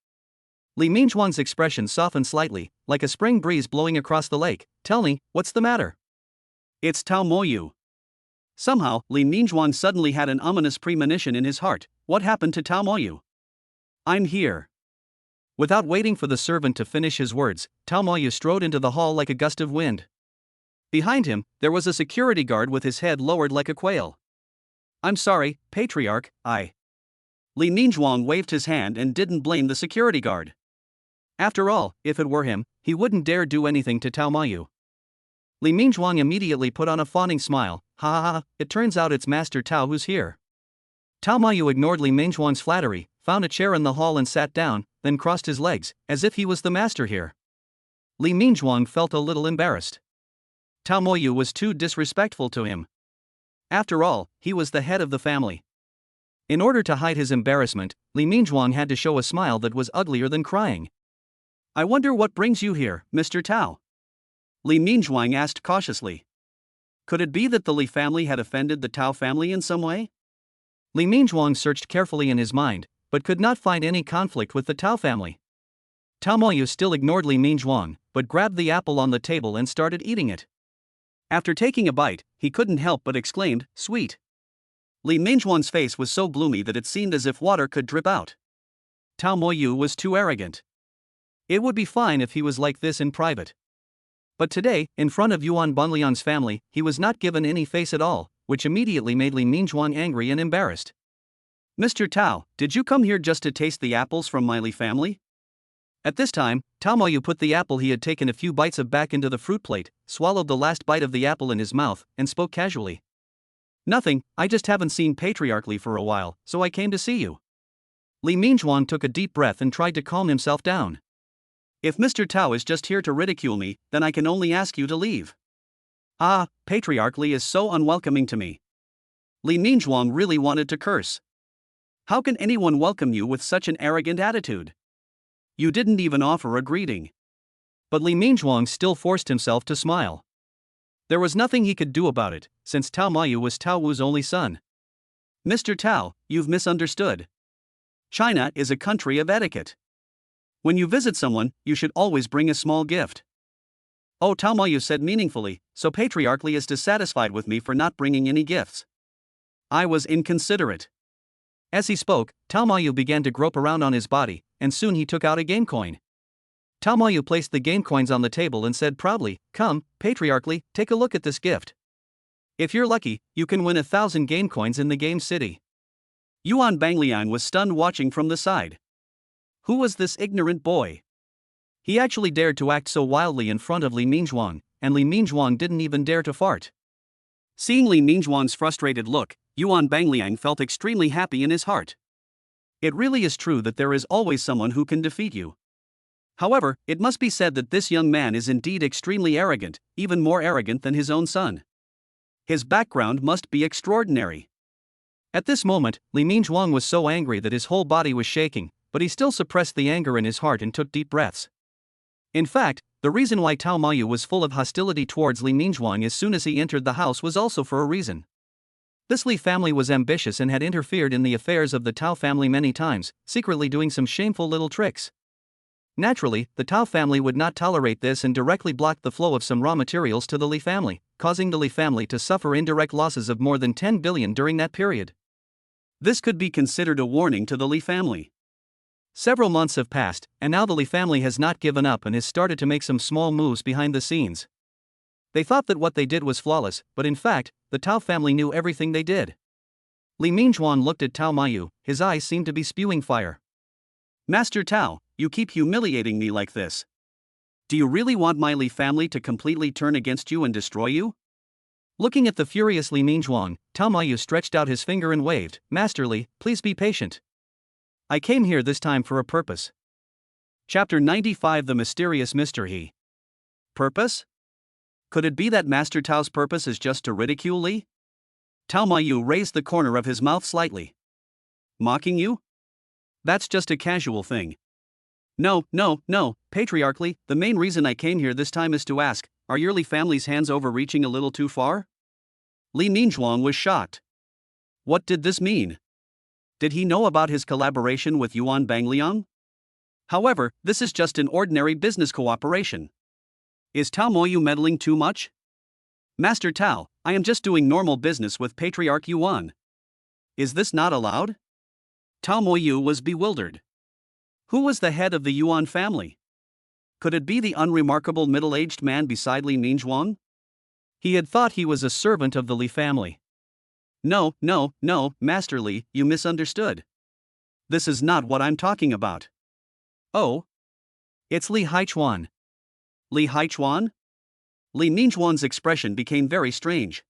Li Mingzhuang's expression softened slightly, like a spring breeze blowing across the lake. Tell me, what's the matter? It's Tao Moyu. Somehow, Li Mingzhuang suddenly had an ominous premonition in his heart. What happened to Tao Moyu? I'm here. Without waiting for the servant to finish his words, Tao Moyu strode into the hall like a gust of wind. Behind him, there was a security guard with his head lowered like a quail. I'm sorry, Patriarch, Li Mingzhuang waved his hand and didn't blame the security guard. After all, if it were him, he wouldn't dare do anything to Tao Moyu. Li Mingzhuang immediately put on a fawning smile. Ha ha ha, it turns out it's Master Tao who's here. Tao Moyu ignored Li Mingzhuang's flattery, found a chair in the hall and sat down, then crossed his legs, as if he was the master here. Li Mingzhuang felt a little embarrassed. Tao Moyu was too disrespectful to him. After all, he was the head of the family. In order to hide his embarrassment, Li Mingzhuang had to show a smile that was uglier than crying. I wonder what brings you here, Mr. Tao? Li Mingzhuang asked cautiously. Could it be that the Li family had offended the Tao family in some way? Li Mingzhuang searched carefully in his mind, but could not find any conflict with the Tao family. Tao Moyu still ignored Li Mingzhuang, but grabbed the apple on the table and started eating it. After taking a bite, he couldn't help but exclaimed, Sweet. Li Mingzhuang's face was so gloomy that it seemed as if water could drip out. Tao Moyu was too arrogant. It would be fine if he was like this in private. But today, in front of Yuan Bangliang's family, he was not given any face at all, which immediately made Li Mingzhuang angry and embarrassed. Mr. Tao, did you come here just to taste the apples from my Li family? At this time, Tao Moyu put the apple he had taken a few bites of back into the fruit plate, swallowed the last bite of the apple in his mouth, and spoke casually. Nothing, I just haven't seen Patriarch Li for a while, so I came to see you. Li Mingzhuang took a deep breath and tried to calm himself down. If Mr. Tao is just here to ridicule me, then I can only ask you to leave. Ah, Patriarch Li is so unwelcoming to me. Li Mingzhuang really wanted to curse. How can anyone welcome you with such an arrogant attitude? You didn't even offer a greeting. But Li Mingzhuang still forced himself to smile. There was nothing he could do about it, since Tao Mayu was Tao Wu's only son. Mr. Tao, you've misunderstood. China is a country of etiquette. When you visit someone, you should always bring a small gift. Oh, Tao Mayu said meaningfully, so Patriarch Li is dissatisfied with me for not bringing any gifts. I was inconsiderate. As he spoke, Tao Mayu began to grope around on his body, and soon he took out a game coin. Tao Mayu placed the game coins on the table and said proudly, "Come, Patriarch Li, take a look at this gift. If you're lucky, you can win 1,000 game coins in the game city." Yuan Bangliang was stunned watching from the side. Who was this ignorant boy? He actually dared to act so wildly in front of Li Mingzhuang, and Li Mingzhuang didn't even dare to fart. Seeing Li Mingzhuang's frustrated look, Yuan Bangliang felt extremely happy in his heart. It really is true that there is always someone who can defeat you. However, it must be said that this young man is indeed extremely arrogant, even more arrogant than his own son. His background must be extraordinary. At this moment, Li Mingzhuang was so angry that his whole body was shaking, but he still suppressed the anger in his heart and took deep breaths. In fact, the reason why Tao Mayu was full of hostility towards Li Mingzhuang as soon as he entered the house was also for a reason. This Li family was ambitious and had interfered in the affairs of the Tao family many times, secretly doing some shameful little tricks. Naturally, the Tao family would not tolerate this and directly blocked the flow of some raw materials to the Li family, causing the Li family to suffer indirect losses of more than 10 billion during that period. This could be considered a warning to the Li family. Several months have passed, and now the Li family has not given up and has started to make some small moves behind the scenes. They thought that what they did was flawless, but in fact, the Tao family knew everything they did. Li Mingzhuang looked at Tao Mayu, his eyes seemed to be spewing fire. Master Tao, you keep humiliating me like this. Do you really want my Li family to completely turn against you and destroy you? Looking at the furious Li Mingzhuang, Tao Mayu stretched out his finger and waved, "Master Li, please be patient. I came here this time for a purpose." Chapter 95 The Mysterious Mr. He. Purpose? Could it be that Master Tao's purpose is just to ridicule Li? Tao Mayu raised the corner of his mouth slightly. Mocking you? That's just a casual thing. No, Patriarch Li, the main reason I came here this time is to ask, are your Li family's hands overreaching a little too far? Li Mingzhuang was shocked. What did this mean? Did he know about his collaboration with Yuan Bangliang? However, this is just an ordinary business cooperation. Is Tao Moyu meddling too much? Master Tao, I am just doing normal business with Patriarch Yuan. Is this not allowed? Tao Moyu was bewildered. Who was the head of the Yuan family? Could it be the unremarkable middle-aged man beside Li Mingzhuang? He had thought he was a servant of the Li family. No, Master Li, you misunderstood. This is not what I'm talking about. Oh? It's Li Haichuan. Li Haichuan? Li Mingzhuang's expression became very strange.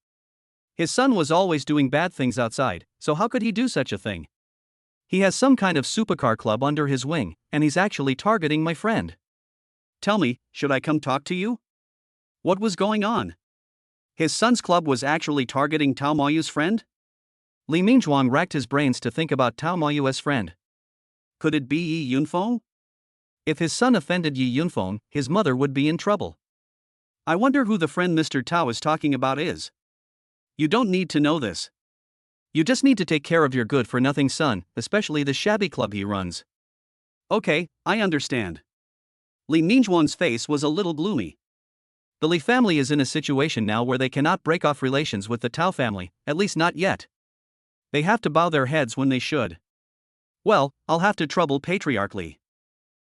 His son was always doing bad things outside, so how could he do such a thing? He has some kind of supercar club under his wing, and he's actually targeting my friend. Tell me, should I come talk to you? What was going on? His son's club was actually targeting Tao Mayu's friend? Li Mingzhuang racked his brains to think about Tao Mayu's friend. Could it be Yi Yunfeng? If his son offended Yi Yunfeng, his mother would be in trouble. I wonder who the friend Mr. Tao is talking about is. You don't need to know this. You just need to take care of your good-for-nothing son, especially the shabby club he runs. Okay, I understand. Li Mingzhuang's face was a little gloomy. The Li family is in a situation now where they cannot break off relations with the Tao family, at least not yet. They have to bow their heads when they should. Well, I'll have to trouble Patriarch Li.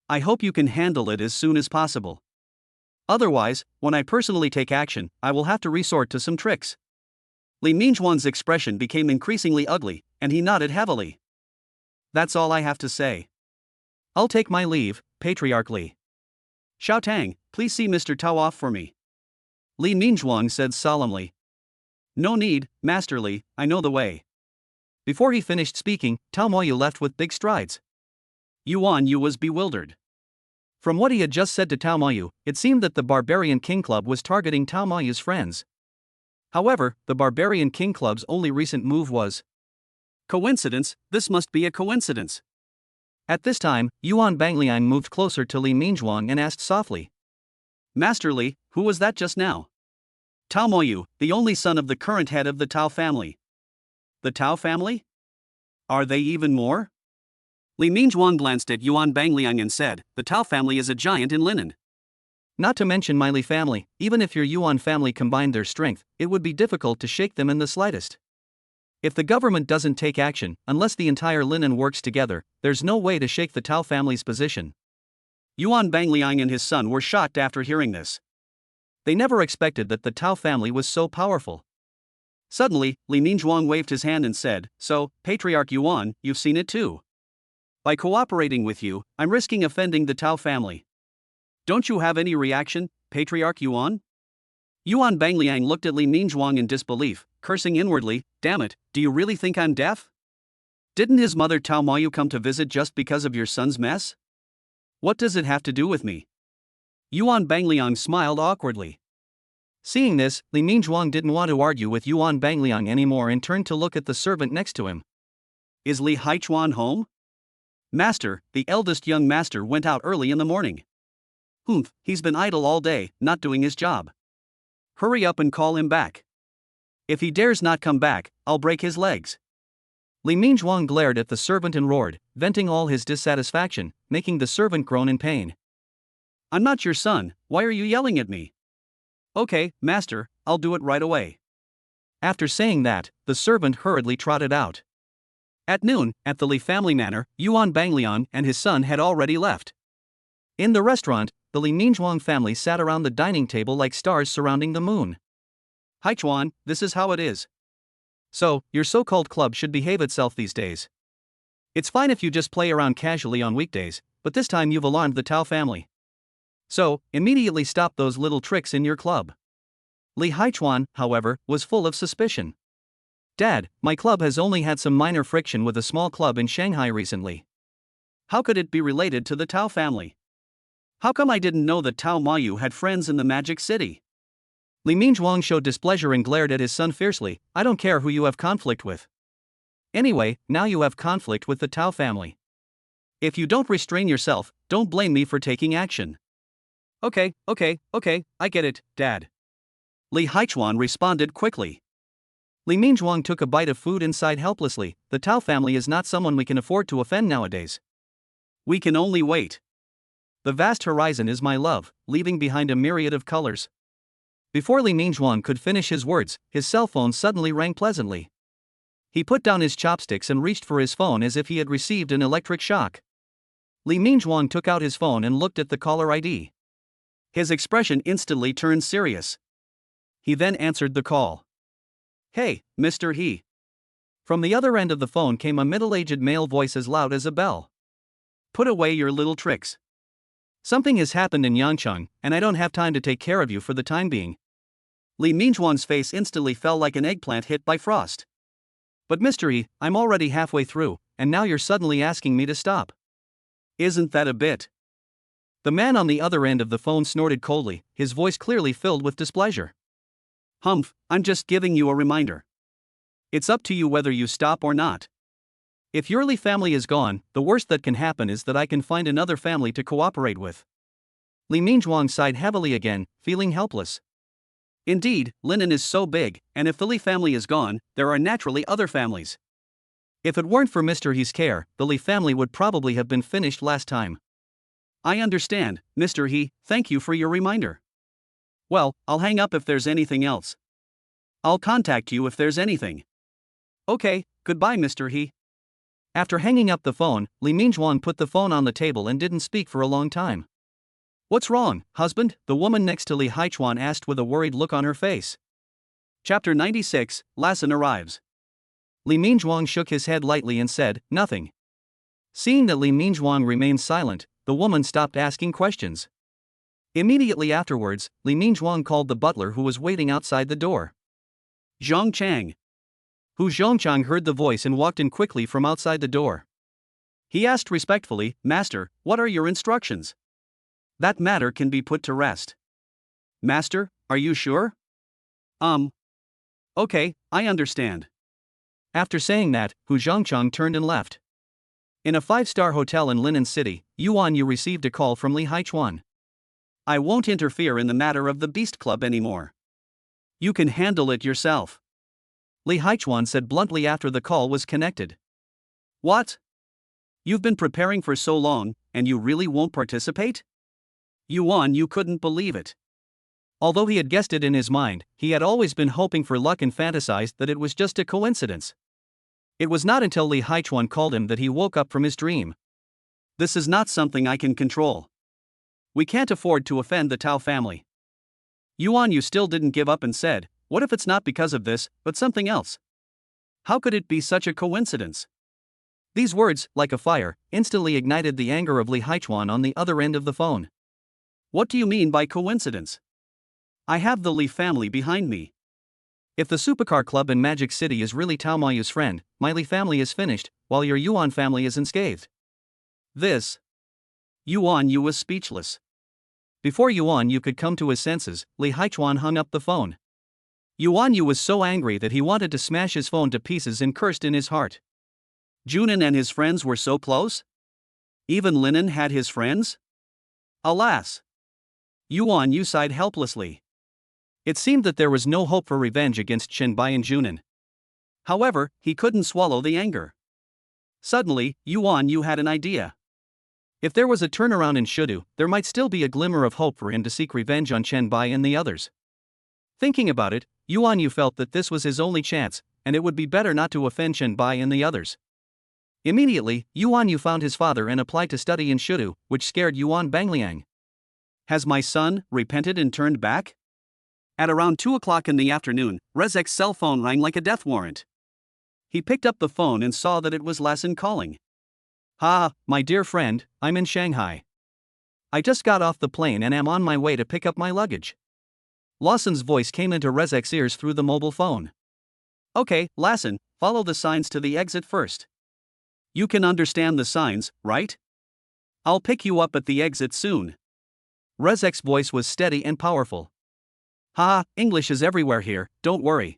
I hope you can handle it as soon as possible. Otherwise, when I personally take action, I will have to resort to some tricks. Li Mingzhuang's expression became increasingly ugly, and he nodded heavily. That's all I have to say. I'll take my leave, Patriarch Li. Xiao Tang, please see Mr. Tao off for me. Li Mingzhuang said solemnly. No need, Master Li, I know the way. Before he finished speaking, Tao Moyu left with big strides. Yuan Yu was bewildered. From what he had just said to Tao Moyu, it seemed that the Barbarian King Club was targeting Tao Moyu's friends. However, the Barbarian King Club's only recent move was coincidence. This must be a coincidence. At this time, Yuan Bangliang moved closer to Li Mingzhuang and asked softly. Master Li, who was that just now? Tao Moyu, the only son of the current head of the Tao family. The Tao family? Are they even more? Li Mingzhuang glanced at Yuan Bangliang and said, the Tao family is a giant in linen. Not to mention my Li family, even if your Yuan family combined their strength, it would be difficult to shake them in the slightest. If the government doesn't take action, unless the entire linen works together, there's no way to shake the Tao family's position. Yuan Bangliang and his son were shocked after hearing this. They never expected that the Tao family was so powerful. Suddenly, Li Mingzhuang waved his hand and said, so, Patriarch Yuan, you've seen it too. By cooperating with you, I'm risking offending the Tao family. Don't you have any reaction, Patriarch Yuan? Yuan Bangliang looked at Li Mingzhuang in disbelief, cursing inwardly, damn it, do you really think I'm deaf? Didn't his mother Tao Moyu come to visit just because of your son's mess? What does it have to do with me? Yuan Bangliang smiled awkwardly. Seeing this, Li Mingzhuang didn't want to argue with Yuan Bangliang anymore and turned to look at the servant next to him. Is Li Haichuan home? Master, the eldest young master went out early in the morning. Humph, he's been idle all day, not doing his job. Hurry up and call him back. If he dares not come back, I'll break his legs. Li Mingzhuang glared at the servant and roared, venting all his dissatisfaction, making the servant groan in pain. I'm not your son, why are you yelling at me? Okay, master, I'll do it right away. After saying that, the servant hurriedly trotted out. At noon, at the Li family manor, Yuan Bangliang and his son had already left. In the restaurant, the Li Mingzhuang family sat around the dining table like stars surrounding the moon. Haichuan, this is how it is. So, your so-called club should behave itself these days. It's fine if you just play around casually on weekdays, but this time you've alarmed the Tao family. So, immediately stop those little tricks in your club. Li Haichuan, however, was full of suspicion. Dad, my club has only had some minor friction with a small club in Shanghai recently. How could it be related to the Tao family? How come I didn't know that Tao Moyu had friends in the Magic City? Li Mingzhuang showed displeasure and glared at his son fiercely. I don't care who you have conflict with. Anyway, now you have conflict with the Tao family. If you don't restrain yourself, don't blame me for taking action. Okay, I get it, Dad. Li Haichuan responded quickly. Li Mingzhuang took a bite of food and sighed helplessly. The Tao family is not someone we can afford to offend nowadays. We can only wait. The vast horizon is my love, leaving behind a myriad of colors. Before Li Mingzhuang could finish his words, his cell phone suddenly rang pleasantly. He put down his chopsticks and reached for his phone as if he had received an electric shock. Li Mingzhuang took out his phone and looked at the caller ID. His expression instantly turned serious. He then answered the call. Hey, Mr. He. From the other end of the phone came a middle-aged male voice as loud as a bell. Put away your little tricks. Something has happened in Yangcheng, and I don't have time to take care of you for the time being. Li Mingzhuang's face instantly fell like an eggplant hit by frost. But Mr. Yi, I'm already halfway through, and now you're suddenly asking me to stop. Isn't that a bit? The man on the other end of the phone snorted coldly, his voice clearly filled with displeasure. Humph, I'm just giving you a reminder. It's up to you whether you stop or not. If your Li family is gone, the worst that can happen is that I can find another family to cooperate with. Li Mingzhuang sighed heavily again, feeling helpless. Indeed, linen is so big, and if the Li family is gone, there are naturally other families. If it weren't for Mr. He's care, the Li family would probably have been finished last time. I understand, Mr. He, thank you for your reminder. Well, I'll hang up if there's anything else. I'll contact you if there's anything. Okay, goodbye, Mr. He. After hanging up the phone, Li Mingzhuang put the phone on the table and didn't speak for a long time. What's wrong, husband? The woman next to Li Haichuan asked with a worried look on her face. Chapter 96, Lassen arrives. Li Mingzhuang shook his head lightly and said, nothing. Seeing that Li Mingzhuang remained silent, the woman stopped asking questions. Immediately afterwards, Li Mingzhuang called the butler who was waiting outside the door. Zhang Chang. Hu Zhongchang heard the voice and walked in quickly from outside the door. He asked respectfully, "Master, what are your instructions?" "That matter can be put to rest." "Master, are you sure?" Okay, I understand." After saying that, Hu Zhongchang turned and left. In a 5-star hotel in Linen City, Yuan Yu received a call from Li Haichuan. "I won't interfere in the matter of the Beast Club anymore. You can handle it yourself," Li Haichuan said bluntly after the call was connected. "What? You've been preparing for so long, and you really won't participate?" Yuan Yu couldn't believe it. Although he had guessed it in his mind, he had always been hoping for luck and fantasized that it was just a coincidence. It was not until Li Haichuan called him that he woke up from his dream. "This is not something I can control. We can't afford to offend the Tao family." Yuan Yu still didn't give up and said, "What if it's not because of this, but something else? How could it be such a coincidence?" These words, like a fire, instantly ignited the anger of Li Haichuan on the other end of the phone. "What do you mean by coincidence? I have the Li family behind me. If the Supercar Club in Magic City is really Tao Mayu's friend, my Li family is finished, while your Yuan family is unscathed." This. Yuan Yu was speechless. Before Yuan Yu could come to his senses, Li Haichuan hung up the phone. Yuan Yu was so angry that he wanted to smash his phone to pieces and cursed in his heart. Junin and his friends were so close? Even Linen had his friends? Alas! Yuan Yu sighed helplessly. It seemed that there was no hope for revenge against Shenbai and Junin. However, he couldn't swallow the anger. Suddenly, Yuan Yu had an idea. If there was a turnaround in Shudu, there might still be a glimmer of hope for him to seek revenge on Shenbai and the others. Thinking about it, Yuan Yu felt that this was his only chance, and it would be better not to offend Shenbai and the others. Immediately, Yuan Yu found his father and applied to study in Shudu, which scared Yuan Bangliang. "Has my son repented and turned back?" At around 2 o'clock in the afternoon, Rezek's cell phone rang like a death warrant. He picked up the phone and saw that it was Lassen calling. "Ha, my dear friend, I'm in Shanghai. I just got off the plane and am on my way to pick up my luggage." Lassen's voice came into Rezek's ears through the mobile phone. "Okay, Lassen, follow the signs to the exit first. You can understand the signs, right? I'll pick you up at the exit soon." Rezek's voice was steady and powerful. "Ha, English is everywhere here, don't worry."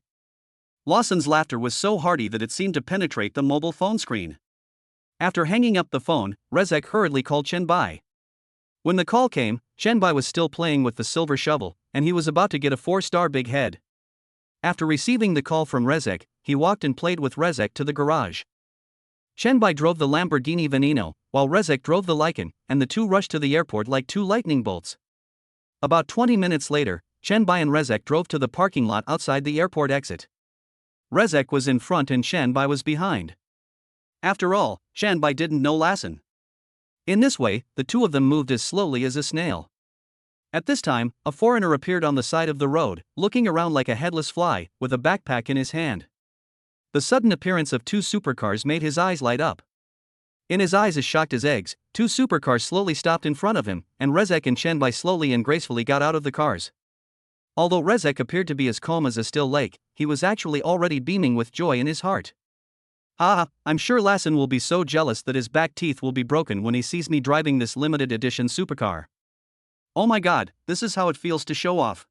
Lawson's laughter was so hearty that it seemed to penetrate the mobile phone screen. After hanging up the phone, Rezek hurriedly called Shenbai. When the call came, Shenbai was still playing with the silver shovel, and he was about to get a 4-star big head. After receiving the call from Rezek, he walked and played with Rezek to the garage. Shenbai drove the Lamborghini Veneno, while Rezek drove the Lycan, and the two rushed to the airport like two lightning bolts. About 20 minutes later, Shenbai and Rezek drove to the parking lot outside the airport exit. Rezek was in front and Shenbai was behind. After all, Shenbai didn't know Lassen. In this way, the two of them moved as slowly as a snail. At this time, a foreigner appeared on the side of the road, looking around like a headless fly, with a backpack in his hand. The sudden appearance of two supercars made his eyes light up. In his eyes as shocked as eggs, two supercars slowly stopped in front of him, and Rezek and Shenbai slowly and gracefully got out of the cars. Although Rezek appeared to be as calm as a still lake, he was actually already beaming with joy in his heart. "Ah, I'm sure Lassen will be so jealous that his back teeth will be broken when he sees me driving this limited edition supercar. Oh my god, this is how it feels to show off.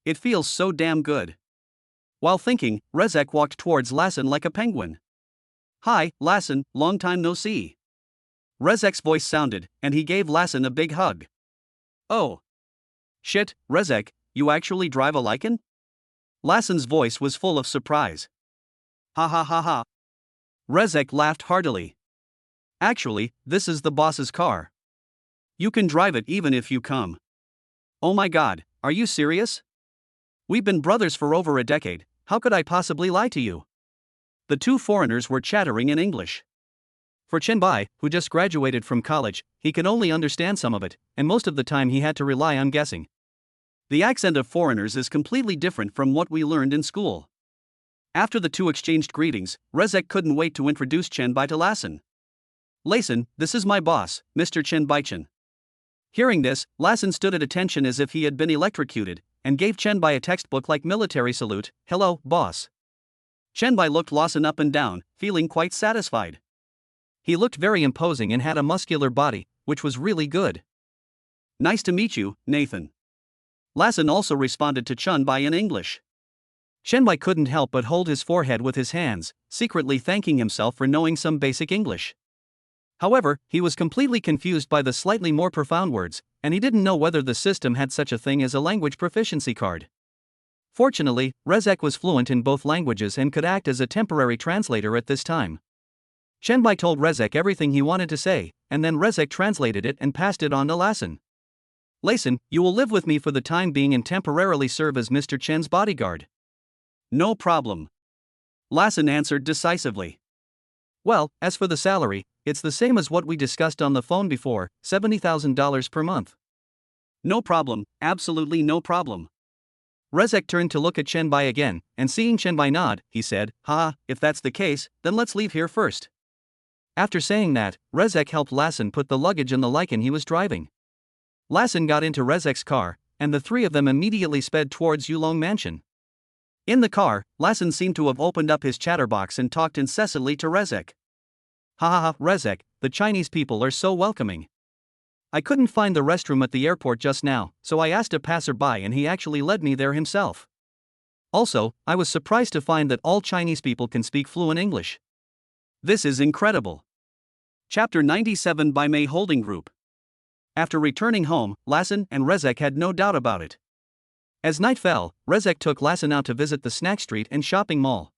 It feels so damn good." While thinking, Rezek walked towards Lassen like a penguin. "Hi, Lassen, long time no see." Rezek's voice sounded, and he gave Lassen a big hug. "Oh. Shit, Rezek, you actually drive a Lycan?" Lassen's voice was full of surprise. "Ha ha ha ha." Rezek laughed heartily. "Actually, this is the boss's car. You can drive it even if you come." "Oh my god, are you serious? We've been brothers for over a decade, how could I possibly lie to you?" The two foreigners were chattering in English. For Shenbai, who just graduated from college, he could only understand some of it, and most of the time he had to rely on guessing. The accent of foreigners is completely different from what we learned in school. After the two exchanged greetings, Rezek couldn't wait to introduce Shenbai to Lassen. Lassen, this is my boss, Mr. Chen Baichen. Hearing this, Lassen stood at attention as if he had been electrocuted, and gave Chen Bai a textbook-like military salute. Hello, boss. Chen Bai looked Lassen up and down, feeling quite satisfied. He looked very imposing and had a muscular body, which was really good. Nice to meet you, Nathan. Lassen also responded to Chen Bai in English. Chen Bai couldn't help but hold his forehead with his hands, secretly thanking himself for knowing some basic English. However, he was completely confused by the slightly more profound words, and he didn't know whether the system had such a thing as a language proficiency card. Fortunately, Rezek was fluent in both languages and could act as a temporary translator at this time. Chen Bai told Rezek everything he wanted to say, and then Rezek translated it and passed it on to Lassen. Lassen, you will live with me for the time being and temporarily serve as Mr. Chen's bodyguard. No problem. Lassen answered decisively. Well, as for the salary, it's the same as what we discussed on the phone before, $70,000 per month. No problem, absolutely no problem. Rezek turned to look at Chen Bai again, and seeing Chen Bai nod, he said, if that's the case, then let's leave here first. After saying that, Rezek helped Lassen put the luggage in the Lycan he was driving. Lassen got into Rezek's car, and the three of them immediately sped towards Yulong Mansion. In the car, Lassen seemed to have opened up his chatterbox and talked incessantly to Rezek. Rezek, the Chinese people are so welcoming. I couldn't find the restroom at the airport just now, so I asked a passerby and he actually led me there himself. Also, I was surprised to find that all Chinese people can speak fluent English. This is incredible. Chapter 97 by May Holding Group. After returning home, Lassen and Rezek had no doubt about it. As night fell, Rezek took Lassen out to visit the snack street and shopping mall.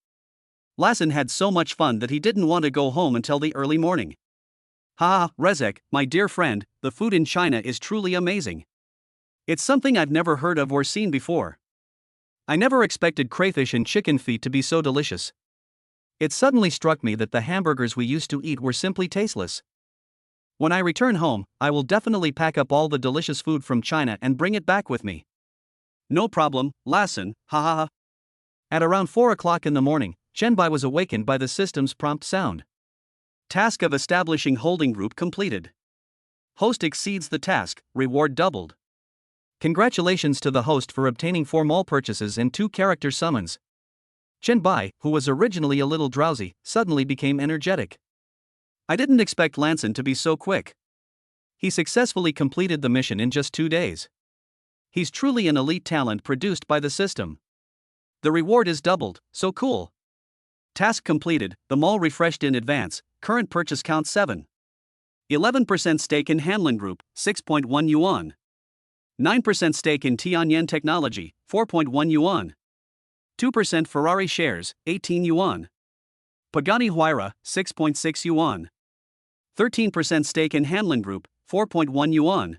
Lassen had so much fun that he didn't want to go home until the early morning. Rezek, my dear friend, the food in China is truly amazing. It's something I've never heard of or seen before. I never expected crayfish and chicken feet to be so delicious. It suddenly struck me that the hamburgers we used to eat were simply tasteless. When I return home, I will definitely pack up all the delicious food from China and bring it back with me. No problem, Lassen, At around 4 o'clock in the morning, Chen Bai was awakened by the system's prompt sound. Task of establishing holding group completed. Host exceeds the task, reward doubled. Congratulations to the host for obtaining 4 mall purchases and 2 character summons. Chen Bai, who was originally a little drowsy, suddenly became energetic. I didn't expect Lassen to be so quick. He successfully completed the mission in just 2 days. He's truly an elite talent produced by the system. The reward is doubled, so cool. Task completed, the mall refreshed in advance, current purchase count 7. 11% stake in Hanlin Group, 6.1 yuan. 9% stake in Tianyan Technology, 4.1 yuan. 2% Ferrari shares, 18 yuan. Pagani Huayra, 6.6 yuan. 13% stake in Hanlin Group, 4.1 yuan.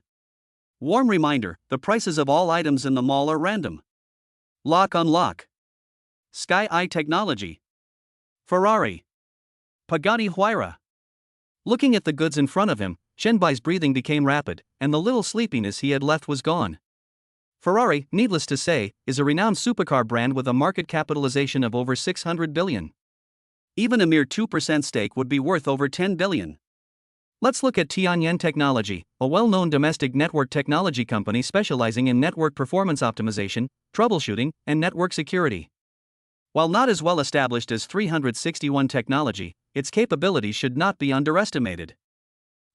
Warm reminder, the prices of all items in the mall are random. Lock unlock. Sky Eye Technology. Ferrari. Pagani Huayra. Looking at the goods in front of him, Chen Bai's breathing became rapid, and the little sleepiness he had left was gone. Ferrari, needless to say, is a renowned supercar brand with a market capitalization of over 600 billion. Even a mere 2% stake would be worth over 10 billion. Let's look at Tianyan Technology, a well-known domestic network technology company specializing in network performance optimization, troubleshooting, and network security. While not as well established as 361 Technology, its capabilities should not be underestimated.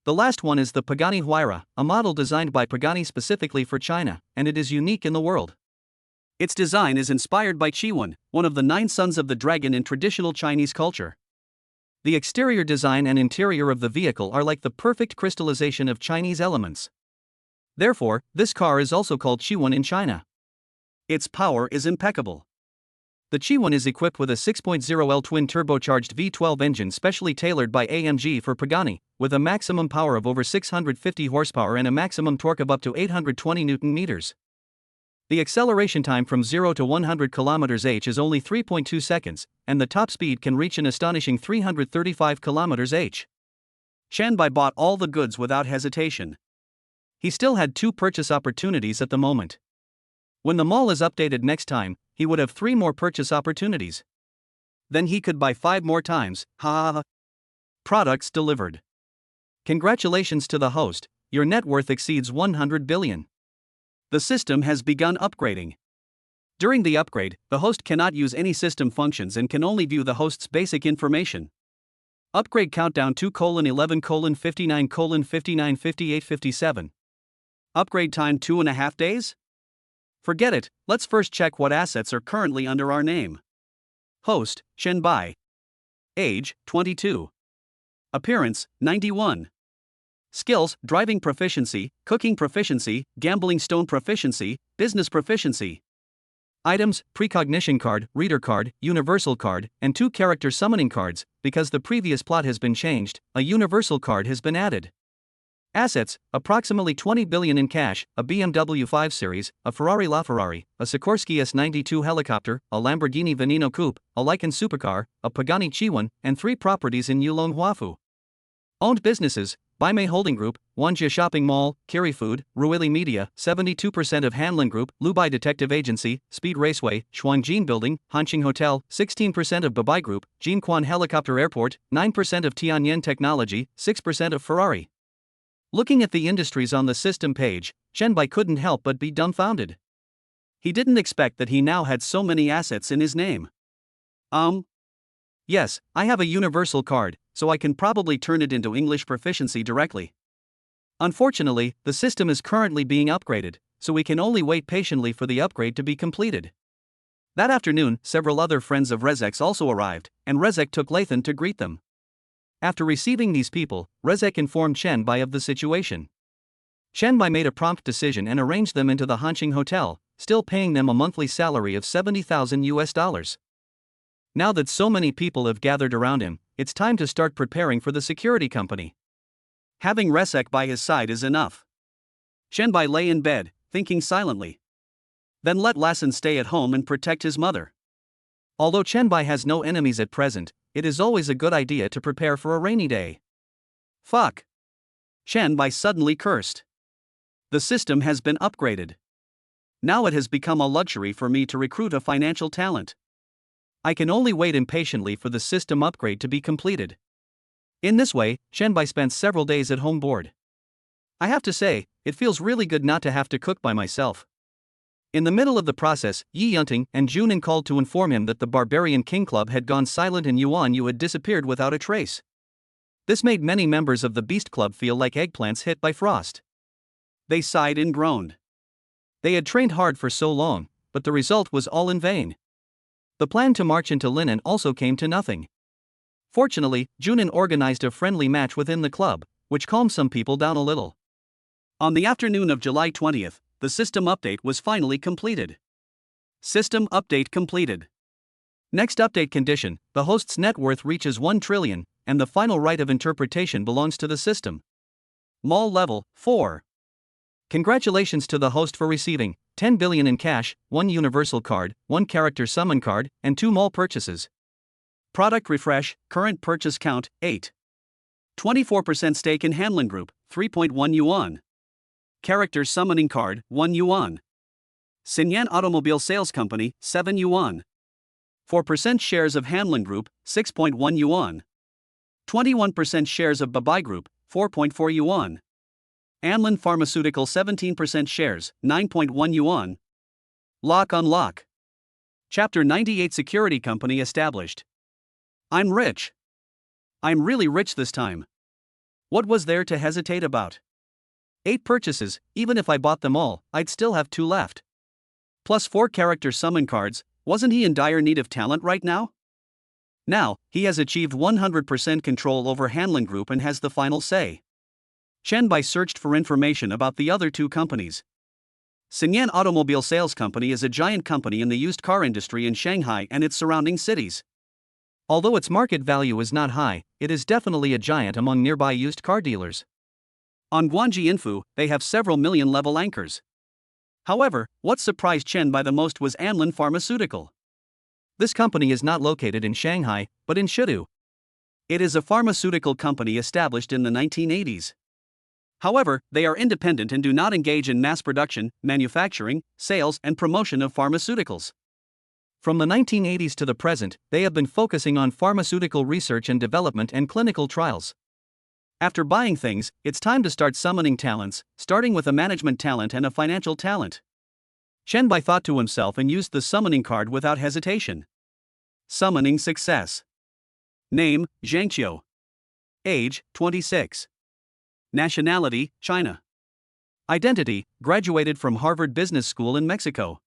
The last one is the Pagani Huayra, a model designed by Pagani specifically for China, and it is unique in the world. Its design is inspired by Qiyun, one of the 9 sons of the dragon in traditional Chinese culture. The exterior design and interior of the vehicle are like the perfect crystallization of Chinese elements. Therefore, this car is also called Qiyun in China. Its power is impeccable. The Qiyun is equipped with a 6.0L twin-turbocharged V12 engine specially tailored by AMG for Pagani, with a maximum power of over 650 horsepower and a maximum torque of up to 820 Nm. The acceleration time from 0 to 100 km/h is only 3.2 seconds, and the top speed can reach an astonishing 335 km/h. Chen Bai bought all the goods without hesitation. He still had 2 purchase opportunities at the moment. When the mall is updated next time, he would have 3 more purchase opportunities. Then he could buy 5 more times. Products delivered. Congratulations to the host, your net worth exceeds 100 billion. The system has begun upgrading. During the upgrade, the host cannot use any system functions and can only view the host's basic information. Upgrade countdown 2:11:59:59:58:57. Upgrade time 2.5 days? Forget it, let's first check what assets are currently under our name. Host, Shen Bai. Age, 22. Appearance, 91. Skills, driving proficiency, cooking proficiency, gambling stone proficiency, business proficiency. Items, precognition card, reader card, universal card, and 2 character summoning cards. Because the previous plot has been changed, a universal card has been added. Assets, approximately 20 billion in cash, a BMW 5 Series, a Ferrari LaFerrari, a Sikorsky S92 helicopter, a Lamborghini Veneno Coupe, a Lykan supercar, a Pagani Chiwan, and 3 properties in Yulong Huafu. Owned businesses, Baimei Holding Group, Wanjia Shopping Mall, Kiri Food, Ruili Media, 72% of Hanlin Group, Lubai Detective Agency, Speed Raceway, Shuangjin Building, Hanqing Hotel, 16% of Babai Group, Jinquan Helicopter Airport, 9% of Tianyan Technology, 6% of Ferrari. Looking at the industries on the system page, Shen Bai couldn't help but be dumbfounded. He didn't expect that he now had so many assets in his name. Yes, I have a universal card, so I can probably turn it into English proficiency directly. Unfortunately, the system is currently being upgraded, so we can only wait patiently for the upgrade to be completed. That afternoon, several other friends of Rezek's also arrived, and Rezek took Lathan to greet them. After receiving these people, Rezek informed Shen Bai of the situation. Shen Bai made a prompt decision and arranged them into the Hanqing Hotel, still paying them a monthly salary of $70,000. Now that so many people have gathered around him, it's time to start preparing for the security company. Having Rezek by his side is enough. Shen Bai lay in bed, thinking silently. Then let Lassen stay at home and protect his mother. Although Shen Bai has no enemies at present, it is always a good idea to prepare for a rainy day. Fuck! Shen Bai suddenly cursed. The system has been upgraded. Now it has become a luxury for me to recruit a financial talent. I can only wait impatiently for the system upgrade to be completed. In this way, Shen Bai spent several days at home bored. I have to say, it feels really good not to have to cook by myself. In the middle of the process, Yi Yunting and Junin called to inform him that the Barbarian King Club had gone silent and Yuan Yu had disappeared without a trace. This made many members of the Beast Club feel like eggplants hit by frost. They sighed and groaned. They had trained hard for so long, but the result was all in vain. The plan to march into Linen also came to nothing. Fortunately, Junin organized a friendly match within the club, which calmed some people down a little. On the afternoon of July 20th, the system update was finally completed. System update completed. Next update condition: the host's net worth reaches 1 trillion, and the final right of interpretation belongs to the system. Mall level 4. Congratulations to the host for receiving 10 billion in cash, 1 universal card, 1 character summon card, and 2 mall purchases. Product refresh, current purchase count, 8. 24% stake in Hanlin Group, 3.1 yuan. Character summoning card, 1 yuan. Xinyan Automobile Sales Company, 7 yuan. 4% shares of Hanlin Group, 6.1 yuan. 21% shares of Babai Group, 4.4 yuan. Anlin Pharmaceutical 17% shares, 9.1 yuan. Lock unlock. Chapter 98 Security Company established. I'm rich. I'm really rich this time. What was there to hesitate about? 8 purchases, even if I bought them all, I'd still have 2 left. Plus 4 character summon cards, wasn't he in dire need of talent right now? Now, he has achieved 100% control over Hanlin Group and has the final say. Shen Bai searched for information about the other 2 companies. Xinyan Automobile Sales Company is a giant company in the used car industry in Shanghai and its surrounding cities. Although its market value is not high, it is definitely a giant among nearby used car dealers. On Guangji Infu, they have several million level anchors. However, what surprised Shen Bai the most was Anlin Pharmaceutical. This company is not located in Shanghai, but in Shidu. It is a pharmaceutical company established in the 1980s. However, they are independent and do not engage in mass production, manufacturing, sales, and promotion of pharmaceuticals. From the 1980s to the present, they have been focusing on pharmaceutical research and development and clinical trials. After buying things, it's time to start summoning talents, starting with a management talent and a financial talent. Chen Bai thought to himself and used the summoning card without hesitation. Summoning success. Name, Zhang Qiu. Age, 26. Nationality, China. Identity, graduated from Harvard Business School in Mexico.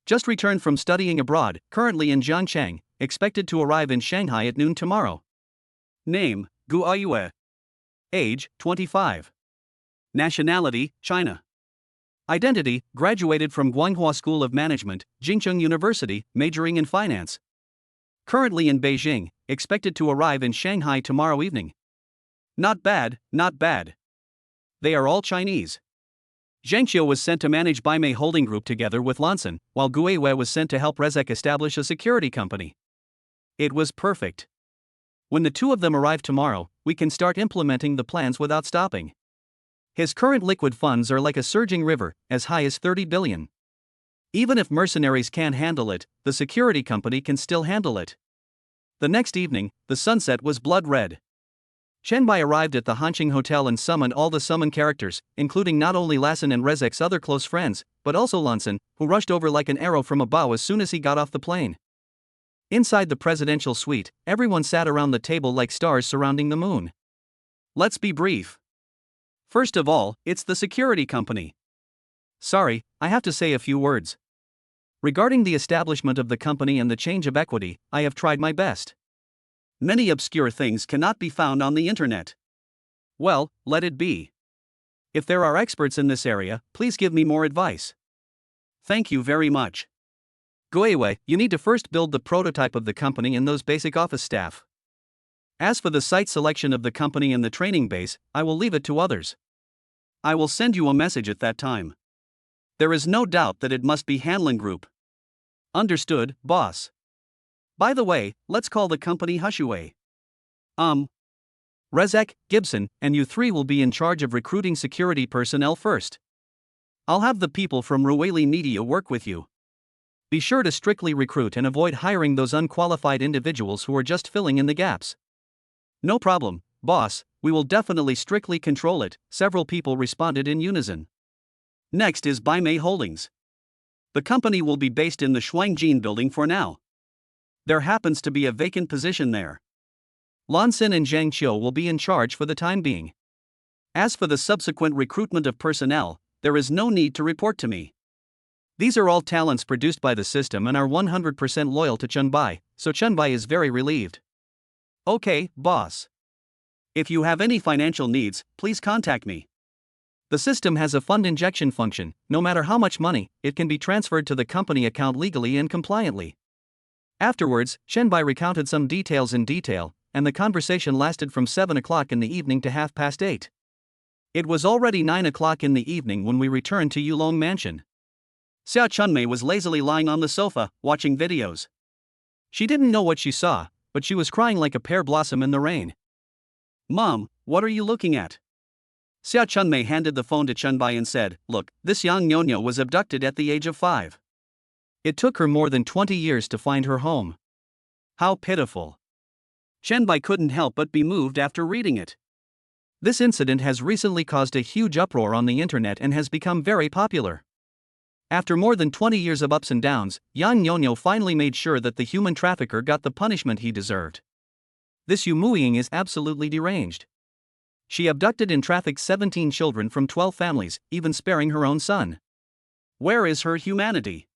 Just returned from studying abroad, currently in Zhangcheng, expected to arrive in Shanghai at noon tomorrow. Name, Gu Ayue. Age, 25. Nationality, China. Identity, graduated from Guanghua School of Management, Jingcheng University, majoring in finance. Currently in Beijing, expected to arrive in Shanghai tomorrow evening. Not bad, not bad. They are all Chinese. Zhang Qiu was sent to manage Baimei Holding Group together with Lanson, while Gu Wei was sent to help Rezek establish a security company. It was perfect. When the two of them arrive tomorrow, we can start implementing the plans without stopping. His current liquid funds are like a surging river, as high as 30 billion. Even if mercenaries can't handle it, the security company can still handle it. The next evening, the sunset was blood red. Chen Bai arrived at the Hanqing Hotel and summoned all the summon characters, including not only Lassen and Rezek's other close friends, but also Lanson, who rushed over like an arrow from a bow as soon as he got off the plane. Inside the presidential suite, everyone sat around the table like stars surrounding the moon. Let's be brief. First of all, it's the security company. Sorry, I have to say a few words. Regarding the establishment of the company and the change of equity, I have tried my best. Many obscure things cannot be found on the internet. Well, let it be. If there are experts in this area, please give me more advice. Thank you very much. Guiwei, you need to first build the prototype of the company and those basic office staff. As for the site selection of the company and the training base, I will leave it to others. I will send you a message at that time. There is no doubt that it must be Hanlon Group. Understood, boss. By the way, let's call the company Hushuei. Rezek, Gibson, and you three will be in charge of recruiting security personnel first. I'll have the people from Ruweli Media work with you. Be sure to strictly recruit and avoid hiring those unqualified individuals who are just filling in the gaps. No problem, boss, we will definitely strictly control it, several people responded in unison. Next is Baimei Holdings. The company will be based in the Shuangjin building for now. There happens to be a vacant position there. Lanson and Zhang Qiu will be in charge for the time being. As for the subsequent recruitment of personnel, there is no need to report to me. These are all talents produced by the system and are 100% loyal to Chen Bai, so Chen Bai is very relieved. Okay, boss. If you have any financial needs, please contact me. The system has a fund injection function. No matter how much money, it can be transferred to the company account legally and compliantly. Afterwards, Chen Bai recounted some details in detail, and the conversation lasted from 7 o'clock in the evening to 8:30. It was already 9 o'clock in the evening when we returned to Yulong Mansion. Xia Chunmei was lazily lying on the sofa, watching videos. She didn't know what she saw, but she was crying like a pear blossom in the rain. Mom, what are you looking at? Xia Chunmei handed the phone to Chen Bai and said, Look, this young Nyonya was abducted at the age of 5. It took her more than 20 years to find her home. How pitiful. Chen Bai couldn't help but be moved after reading it. This incident has recently caused a huge uproar on the internet and has become very popular. After more than 20 years of ups and downs, Yang Nyonyo finally made sure that the human trafficker got the punishment he deserved. This Yumuing is absolutely deranged. She abducted and trafficked 17 children from 12 families, even sparing her own son. Where is her humanity?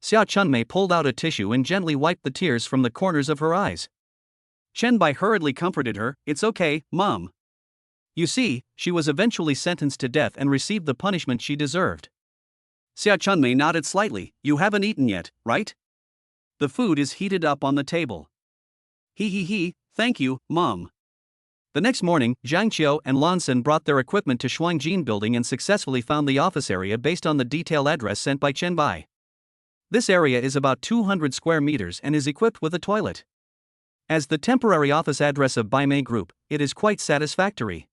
Xia Chunmei pulled out a tissue and gently wiped the tears from the corners of her eyes. Chen Bai hurriedly comforted her, It's okay, Mom. You see, she was eventually sentenced to death and received the punishment she deserved. Xia Chunmei nodded slightly, You haven't eaten yet, right? The food is heated up on the table. Thank you, Mom. The next morning, Zhang Qiu and Lanson brought their equipment to Shuangjin building and successfully found the office area based on the detail address sent by Chen Bai. This area is about 200 square meters and is equipped with a toilet. As the temporary office address of Baimei Group, it is quite satisfactory.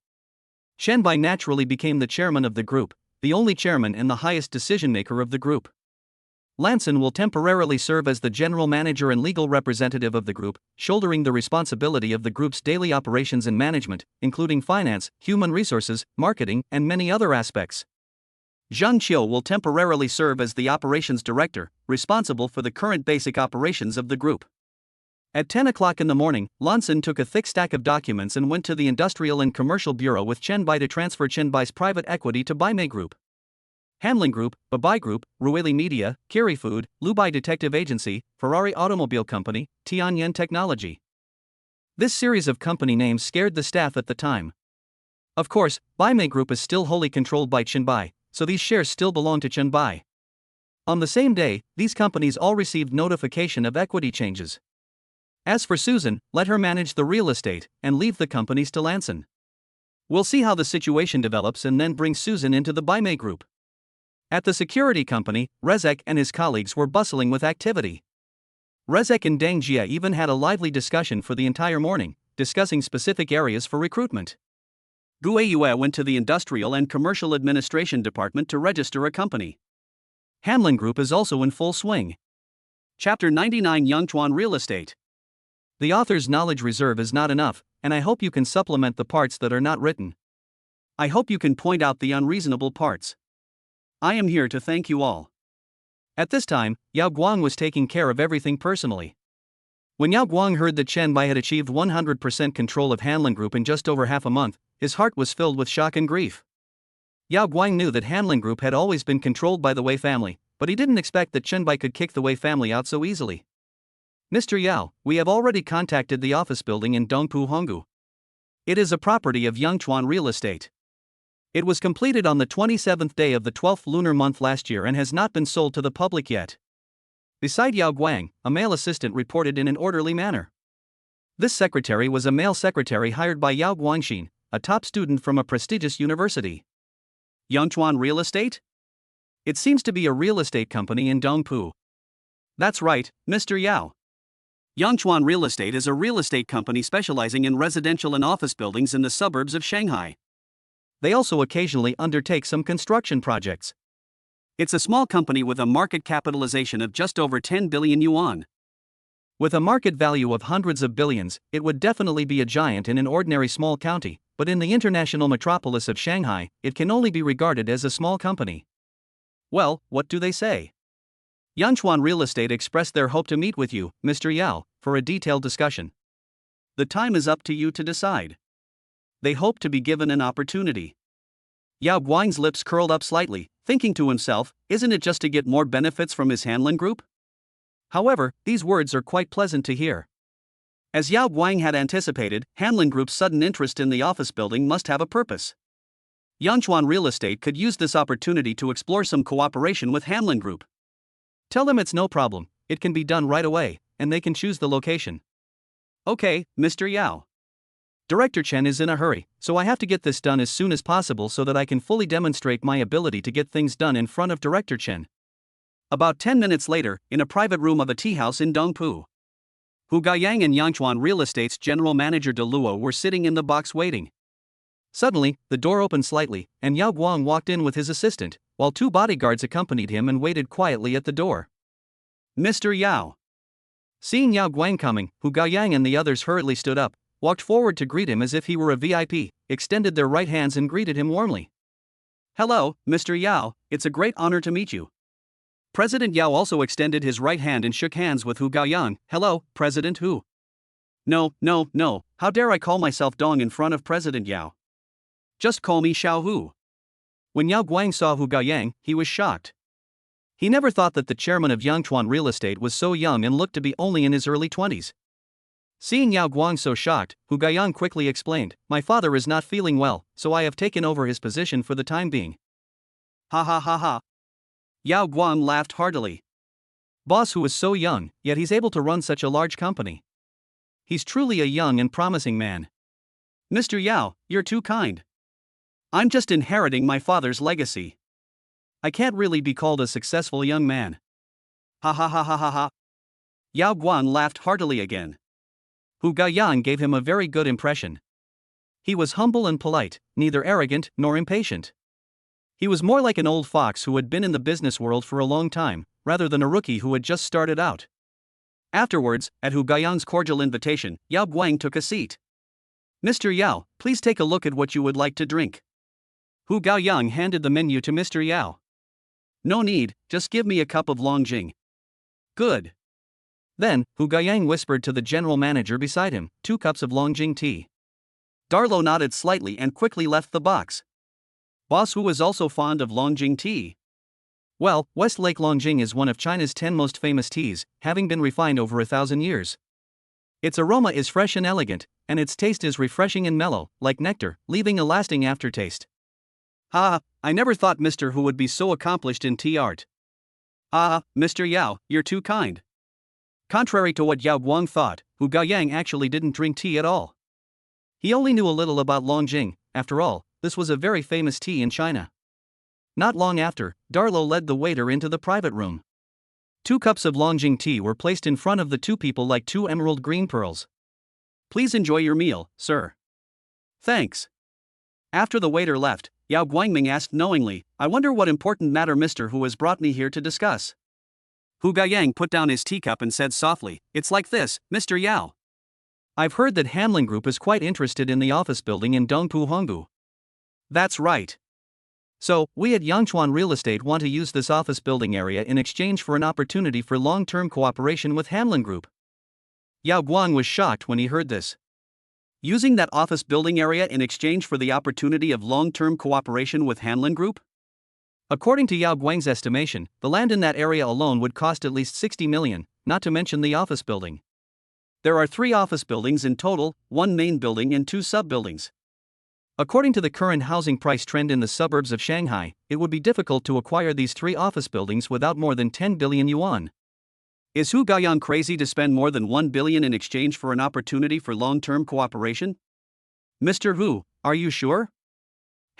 Chen Bai naturally became the chairman of the group, the only chairman and the highest decision maker of the group. Lanson will temporarily serve as the general manager and legal representative of the group, shouldering the responsibility of the group's daily operations and management, including finance, human resources, marketing, and many other aspects. Zhang Qiu will temporarily serve as the operations director, responsible for the current basic operations of the group. At 10 o'clock in the morning, Lanson took a thick stack of documents and went to the Industrial and Commercial Bureau with Chen Bai to transfer Chen Bai's private equity to Baimei Group, Hanlin Group, Babai Group, Ruili Media, Kiri Food, Lubai Detective Agency, Ferrari Automobile Company, Tianyan Technology. This series of company names scared the staff at the time. Of course, Baimei Group is still wholly controlled by Chen Bai, so these shares still belong to Chen Bai. On the same day, these companies all received notification of equity changes. As for Susan, let her manage the real estate and leave the companies to Lanson. We'll see how the situation develops and then bring Susan into the Baimei Group. At the security company, Rezek and his colleagues were bustling with activity. Rezek and Deng Jia even had a lively discussion for the entire morning, discussing specific areas for recruitment. Gu Yue went to the Industrial and Commercial Administration Department to register a company. Hanlin Group is also in full swing. Chapter 99 Yangchuan Real Estate. The author's knowledge reserve is not enough, and I hope you can supplement the parts that are not written. I hope you can point out the unreasonable parts. I am here to thank you all. At this time, Yao Guang was taking care of everything personally. When Yao Guang heard that Chen Bai had achieved 100% control of Hanlin Group in just over half a month, his heart was filled with shock and grief. Yao Guang knew that Hanlin Group had always been controlled by the Wei family, but he didn't expect that Chen Bai could kick the Wei family out so easily. Mr. Yao, we have already contacted the office building in Dongpu Honggu. It is a property of Yangchuan Real Estate. It was completed on the 27th day of the 12th lunar month last year and has not been sold to the public yet. Beside Yao Guang, a male assistant reported in an orderly manner. This secretary was a male secretary hired by Yao Guangxin, a top student from a prestigious university. Yangchuan Real Estate? It seems to be a real estate company in Dongpu. That's right, Mr. Yao. Yangchuan Real Estate is a real estate company specializing in residential and office buildings in the suburbs of Shanghai. They also occasionally undertake some construction projects. It's a small company with a market capitalization of just over 10 billion yuan. With a market value of hundreds of billions, it would definitely be a giant in an ordinary small county, but in the international metropolis of Shanghai, it can only be regarded as a small company. Well, what do they say? Yangchuan Real Estate expressed their hope to meet with you, Mr. Yao, for a detailed discussion. The time is up to you to decide. They hope to be given an opportunity. Yao Guang's lips curled up slightly, thinking to himself, isn't it just to get more benefits from his Hanlin Group? However, these words are quite pleasant to hear. As Yao Guang had anticipated, Hanlin Group's sudden interest in the office building must have a purpose. Yangchuan Real Estate could use this opportunity to explore some cooperation with Hanlin Group. Tell them it's no problem, it can be done right away, and they can choose the location. Okay, Mr. Yao. Director Chen is in a hurry, so I have to get this done as soon as possible so that I can fully demonstrate my ability to get things done in front of Director Chen. About 10 minutes later, in a private room of a tea house in Dongpu, Hu Gaoyang and Yangchuan Real Estate's general manager De Luo were sitting in the box waiting. Suddenly, the door opened slightly, and Yao Guang walked in with his assistant, while two bodyguards accompanied him and waited quietly at the door. Mr. Yao. Seeing Yao Guang coming, Hu Gaoyang and the others hurriedly stood up, walked forward to greet him as if he were a VIP, extended their right hands and greeted him warmly. Hello, Mr. Yao, it's a great honor to meet you. President Yao also extended his right hand and shook hands with Hu Gaoyang. Hello, President Hu. No, how dare I call myself Dong in front of President Yao? Just call me Xiao Hu. When Yao Guang saw Hu Gaoyang, he was shocked. He never thought that the chairman of Yangchuan Real Estate was so young and looked to be only in his early 20s. Seeing Yao Guang so shocked, Hu Gaoyang quickly explained, my father is not feeling well, so I have taken over his position for the time being. Ha ha ha ha. Yao Guang laughed heartily. Boss who is so young, yet he's able to run such a large company. He's truly a young and promising man. Mr. Yao, you're too kind. I'm just inheriting my father's legacy. I can't really be called a successful young man. Ha ha ha ha ha ha. Yao Guang laughed heartily again. Hu Gaoyang gave him a very good impression. He was humble and polite, neither arrogant nor impatient. He was more like an old fox who had been in the business world for a long time, rather than a rookie who had just started out. Afterwards, at Hu Gaiyang's cordial invitation, Yao Guang took a seat. "Mr. Yao, please take a look at what you would like to drink." Hu Gaiyang handed the menu to Mr. Yao. "No need, just give me a cup of Longjing." "Good." Then, Hu Gaiyang whispered to the general manager beside him, 2 cups of Longjing tea. Darlo nodded slightly and quickly left the box. Boss Hu was also fond of Longjing tea. Well, Westlake Longjing is one of China's 10 most famous teas, having been refined over 1,000 years. Its aroma is fresh and elegant, and its taste is refreshing and mellow, like nectar, leaving a lasting aftertaste. "Ah, I never thought Mr. Hu would be so accomplished in tea art." "Ah, Mr. Yao, you're too kind." Contrary to what Yao Guang thought, Hu Gaiyang actually didn't drink tea at all. He only knew a little about Longjing. After all, this was a very famous tea in China. Not long after, Darlo led the waiter into the private room. 2 cups of Longjing tea were placed in front of the 2 people like 2 emerald green pearls. "Please enjoy your meal, sir." "Thanks." After the waiter left, Yao Guangming asked knowingly, "I wonder what important matter Mr. Hu has brought me here to discuss." Hu Gaiyang put down his teacup and said softly, "It's like this, Mr. Yao. I've heard that Hanlin Group is quite interested in the office building in Dongpu Hongbu." "That's right. So, we at Yangchuan Real Estate want to use this office building area in exchange for an opportunity for long-term cooperation with Hanlin Group." Yao Guang was shocked when he heard this. Using that office building area in exchange for the opportunity of long-term cooperation with Hanlin Group? According to Yao Guang's estimation, the land in that area alone would cost at least 60 million, not to mention the office building. There are 3 office buildings in total, 1 main building and 2 sub-buildings. According to the current housing price trend in the suburbs of Shanghai, it would be difficult to acquire these 3 office buildings without more than 10 billion yuan. Is Hu Gaiyang crazy to spend more than 1 billion in exchange for an opportunity for long-term cooperation? "Mr. Hu, are you sure?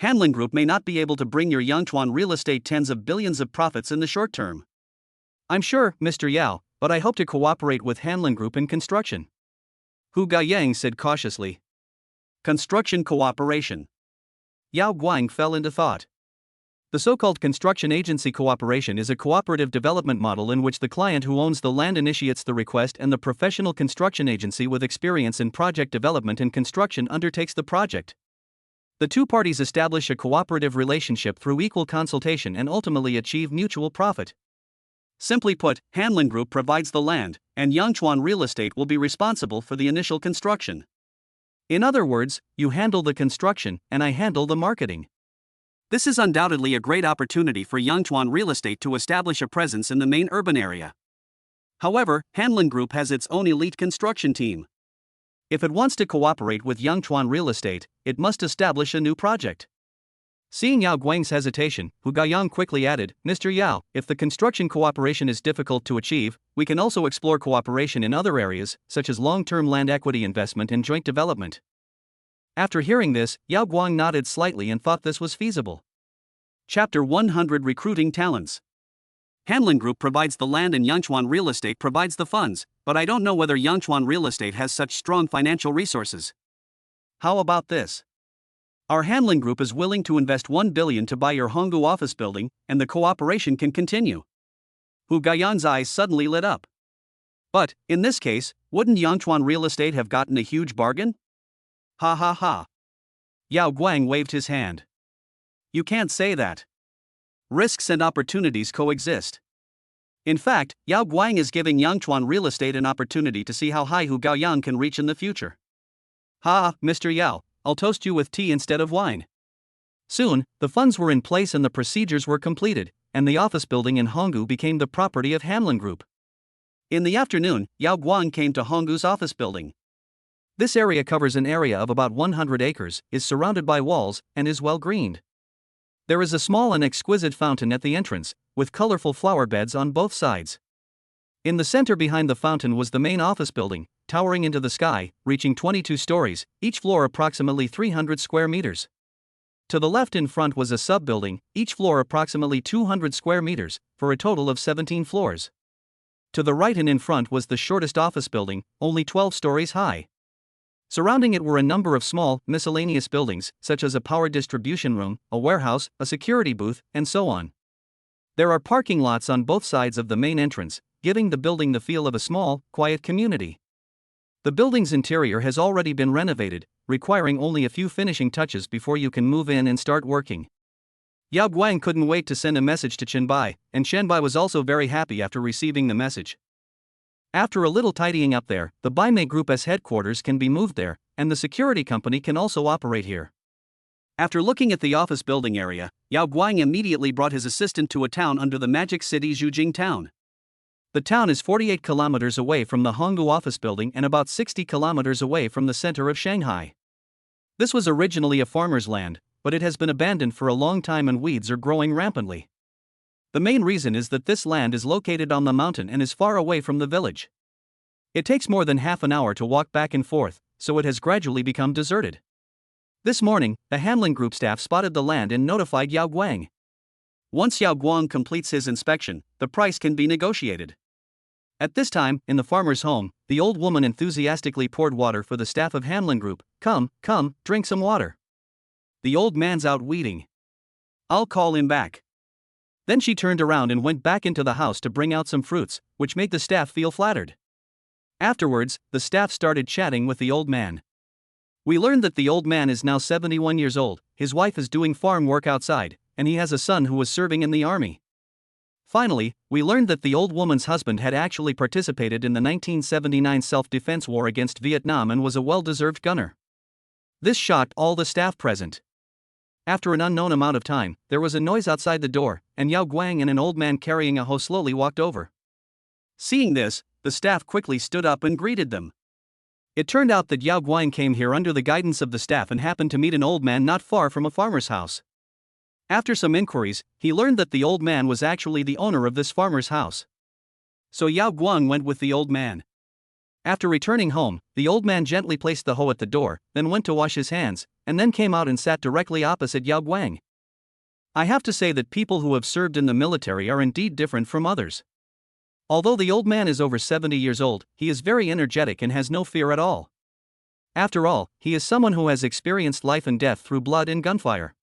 Hanlin Group may not be able to bring your Yangchuan Real Estate tens of billions of profits in the short term." "I'm sure, Mr. Yao, but I hope to cooperate with Hanlin Group in construction," Hu Gaiyang said cautiously. Construction cooperation. Yao Guang fell into thought. The so-called construction agency cooperation is a cooperative development model in which the client who owns the land initiates the request and the professional construction agency with experience in project development and construction undertakes the project. The 2 parties establish a cooperative relationship through equal consultation and ultimately achieve mutual profit. Simply put, Hanlin Group provides the land, and Yangchuan Real Estate will be responsible for the initial construction. In other words, you handle the construction, and I handle the marketing. This is undoubtedly a great opportunity for Yangchuan Real Estate to establish a presence in the main urban area. However, Hanlin Group has its own elite construction team. If it wants to cooperate with Yangchuan Real Estate, it must establish a new project. Seeing Yao Guang's hesitation, Hu Gaiyang quickly added, "Mr. Yao, if the construction cooperation is difficult to achieve, we can also explore cooperation in other areas, such as long-term land equity investment and joint development." After hearing this, Yao Guang nodded slightly and thought this was feasible. Chapter 100 Recruiting Talents. Hanlin Group provides the land and Yangchuan Real Estate provides the funds, but I don't know whether Yangchuan Real Estate has such strong financial resources. How about this? Our Hanlin Group is willing to invest 1 billion to buy your Honggu office building, and the cooperation can continue. Hu Gaiyang's eyes suddenly lit up. But, in this case, wouldn't Yangchuan Real Estate have gotten a huge bargain? Ha ha ha. Yao Guang waved his hand. You can't say that. Risks and opportunities coexist. In fact, Yao Guang is giving Yangchuan Real Estate an opportunity to see how high Hu Gaiyang can reach in the future. Ha, Mr. Yao, I'll toast you with tea instead of wine. Soon, the funds were in place and the procedures were completed, and the office building in Honggu became the property of Hanlin Group. In the afternoon, Yao Guang came to Honggu's office building. This area covers an area of about 100 acres, is surrounded by walls, and is well greened. There is a small and exquisite fountain at the entrance, with colorful flower beds on both sides. In the center behind the fountain was the main office building, towering into the sky, reaching 22 stories, each floor approximately 300 square meters. To the left in front was a sub-building, each floor approximately 200 square meters, for a total of 17 floors. To the right and in front was the shortest office building, only 12 stories high. Surrounding it were a number of small, miscellaneous buildings, such as a power distribution room, a warehouse, a security booth, and so on. There are parking lots on both sides of the main entrance, giving the building the feel of a small, quiet community. The building's interior has already been renovated, requiring only a few finishing touches before you can move in and start working. Yao Guang couldn't wait to send a message to Chen Bai, and Chen Bai was also very happy after receiving the message. After a little tidying up there, the Baimei Group's headquarters can be moved there, and the security company can also operate here. After looking at the office building area, Yao Guang immediately brought his assistant to a town under the magic city Zhujing Town. The town is 48 kilometers away from the Honggu office building and about 60 kilometers away from the center of Shanghai. This was originally a farmer's land, but it has been abandoned for a long time and weeds are growing rampantly. The main reason is that this land is located on the mountain and is far away from the village. It takes more than half an hour to walk back and forth, so it has gradually become deserted. This morning, the handling group staff spotted the land and notified Yao Guang. Once Yao Guang completes his inspection, the price can be negotiated. At this time, in the farmer's home, the old woman enthusiastically poured water for the staff of handling group. Come, drink some water. The old man's out weeding. I'll call him back. Then she turned around and went back into the house to bring out some fruits, which made the staff feel flattered. Afterwards, the staff started chatting with the old man. We learned that the old man is now 71 years old, his wife is doing farm work outside, and he has a son who was serving in the army. Finally, we learned that the old woman's husband had actually participated in the 1979 self-defense war against Vietnam and was a well-deserved gunner. This shocked all the staff present. After an unknown amount of time, there was a noise outside the door, and Yao Guang and an old man carrying a hoe slowly walked over. Seeing this, the staff quickly stood up and greeted them. It turned out that Yao Guang came here under the guidance of the staff and happened to meet an old man not far from a farmer's house. After some inquiries, he learned that the old man was actually the owner of this farmer's house. So Yao Guang went with the old man. After returning home, the old man gently placed the hoe at the door, then went to wash his hands, and then came out and sat directly opposite Yao Guang. I have to say that people who have served in the military are indeed different from others. Although the old man is over 70 years old, he is very energetic and has no fear at all. After all, he is someone who has experienced life and death through blood and gunfire.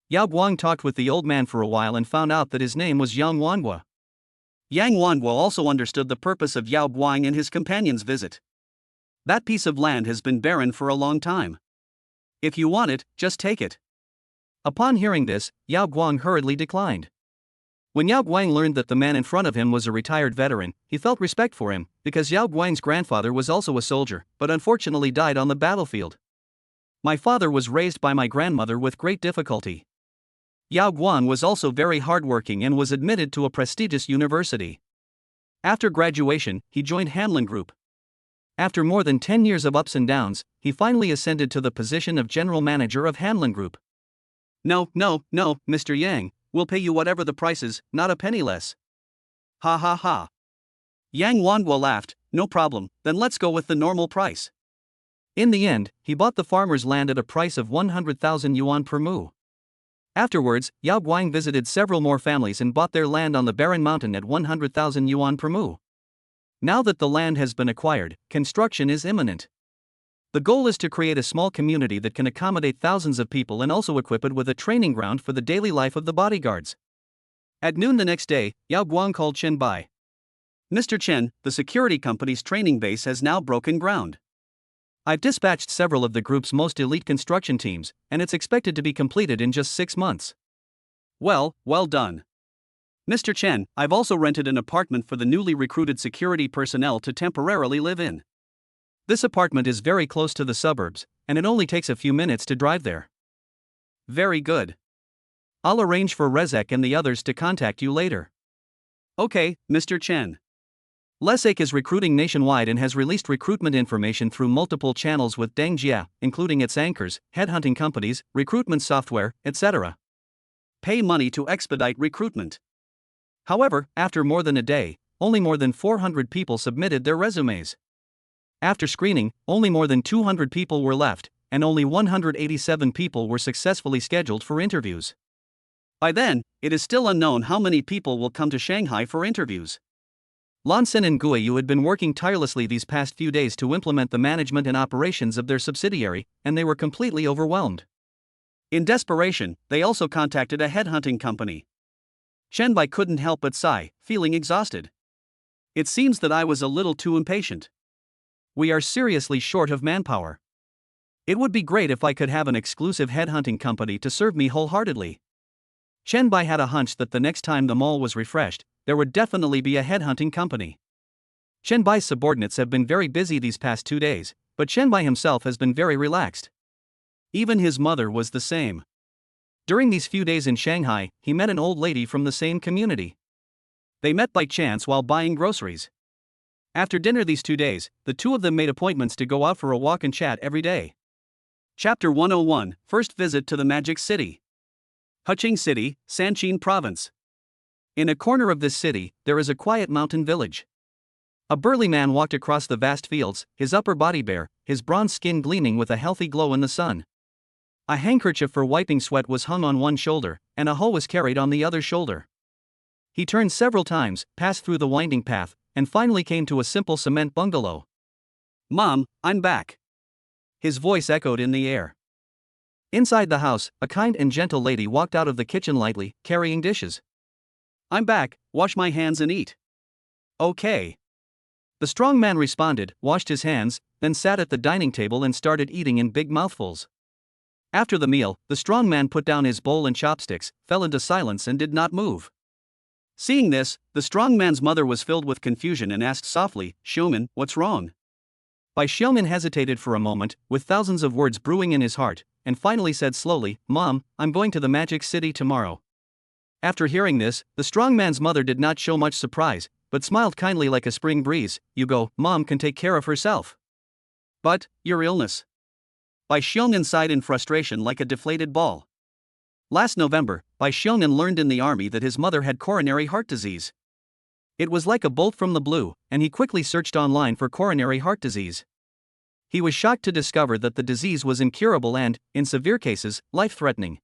Yao Guang talked with the old man for a while and found out that his name was Yang Wanhua. Yang Wanhua also understood the purpose of Yao Guang and his companion's visit. That piece of land has been barren for a long time. If you want it, just take it. Upon hearing this, Yao Guang hurriedly declined. When Yao Guang learned that the man in front of him was a retired veteran, he felt respect for him, because Yao Guang's grandfather was also a soldier, but unfortunately died on the battlefield. My father was raised by my grandmother with great difficulty. Yao Guang was also very hardworking and was admitted to a prestigious university. After graduation, he joined Hanlon Group. After more than 10 years of ups and downs, he finally ascended to the position of general manager of Hanlon Group. No, Mr. Yang, we'll pay you whatever the price is, not a penny less. Ha ha ha. Yang Wanhua laughed. No problem, then let's go with the normal price. In the end, he bought the farmer's land at a price of 100,000 yuan per mu. Afterwards, Yao Guang visited several more families and bought their land on the barren mountain at 100,000 yuan per mu. Now that the land has been acquired, construction is imminent. The goal is to create a small community that can accommodate thousands of people and also equip it with a training ground for the daily life of the bodyguards. At noon the next day, Yao Guang called Chen Bai. Mr. Chen, the security company's training base has now broken ground. I've dispatched several of the group's most elite construction teams, and it's expected to be completed in just 6 months. Well done. Mr. Chen, I've also rented an apartment for the newly recruited security personnel to temporarily live in. This apartment is very close to the suburbs, and it only takes a few minutes to drive there. Very good. I'll arrange for Rezek and the others to contact you later. Okay, Mr. Chen. Lesake is recruiting nationwide and has released recruitment information through multiple channels with Deng Jia, including its anchors, headhunting companies, recruitment software, etc. Pay money to expedite recruitment. However, after more than a day, only more than 400 people submitted their resumes. After screening, only more than 200 people were left, and only 187 people were successfully scheduled for interviews. By then, it is still unknown how many people will come to Shanghai for interviews. Lansen and Guiyu had been working tirelessly these past few days to implement the management and operations of their subsidiary, and they were completely overwhelmed. In desperation, they also contacted a headhunting company. Shenbai couldn't help but sigh, feeling exhausted. It seems that I was a little too impatient. We are seriously short of manpower. It would be great if I could have an exclusive headhunting company to serve me wholeheartedly. Shenbai had a hunch that the next time the mall was refreshed, there would definitely be a headhunting company. Shenbai's subordinates have been very busy these past 2 days, but Shenbai himself has been very relaxed. Even his mother was the same. During these few days in Shanghai, he met an old lady from the same community. They met by chance while buying groceries. After dinner these 2 days, the two of them made appointments to go out for a walk and chat every day. Chapter 101, First Visit to the Magic City. Huqing City, Sanqin Province. In a corner of this city, there is a quiet mountain village. A burly man walked across the vast fields, his upper body bare, his bronze skin gleaming with a healthy glow in the sun. A handkerchief for wiping sweat was hung on one shoulder, and a hoe was carried on the other shoulder. He turned several times, passed through the winding path, and finally came to a simple cement bungalow. "Mom, I'm back." His voice echoed in the air. Inside the house, a kind and gentle lady walked out of the kitchen lightly, carrying dishes. "I'm back, wash my hands and eat." "Okay." The strong man responded, washed his hands, then sat at the dining table and started eating in big mouthfuls. After the meal, the strong man put down his bowl and chopsticks, fell into silence and did not move. Seeing this, the strong man's mother was filled with confusion and asked softly, "Xiumin, what's wrong?" Bai Xiumin hesitated for a moment, with thousands of words brewing in his heart, and finally said slowly, "Mom, I'm going to the Magic City tomorrow." After hearing this, the strong man's mother did not show much surprise, but smiled kindly like a spring breeze. "You go, Mom can take care of herself." "But, your illness." Bai Xiumin sighed in frustration like a deflated ball. Last November, Bai Xiumin learned in the army that his mother had coronary heart disease. It was like a bolt from the blue, and he quickly searched online for coronary heart disease. He was shocked to discover that the disease was incurable and, in severe cases, life-threatening.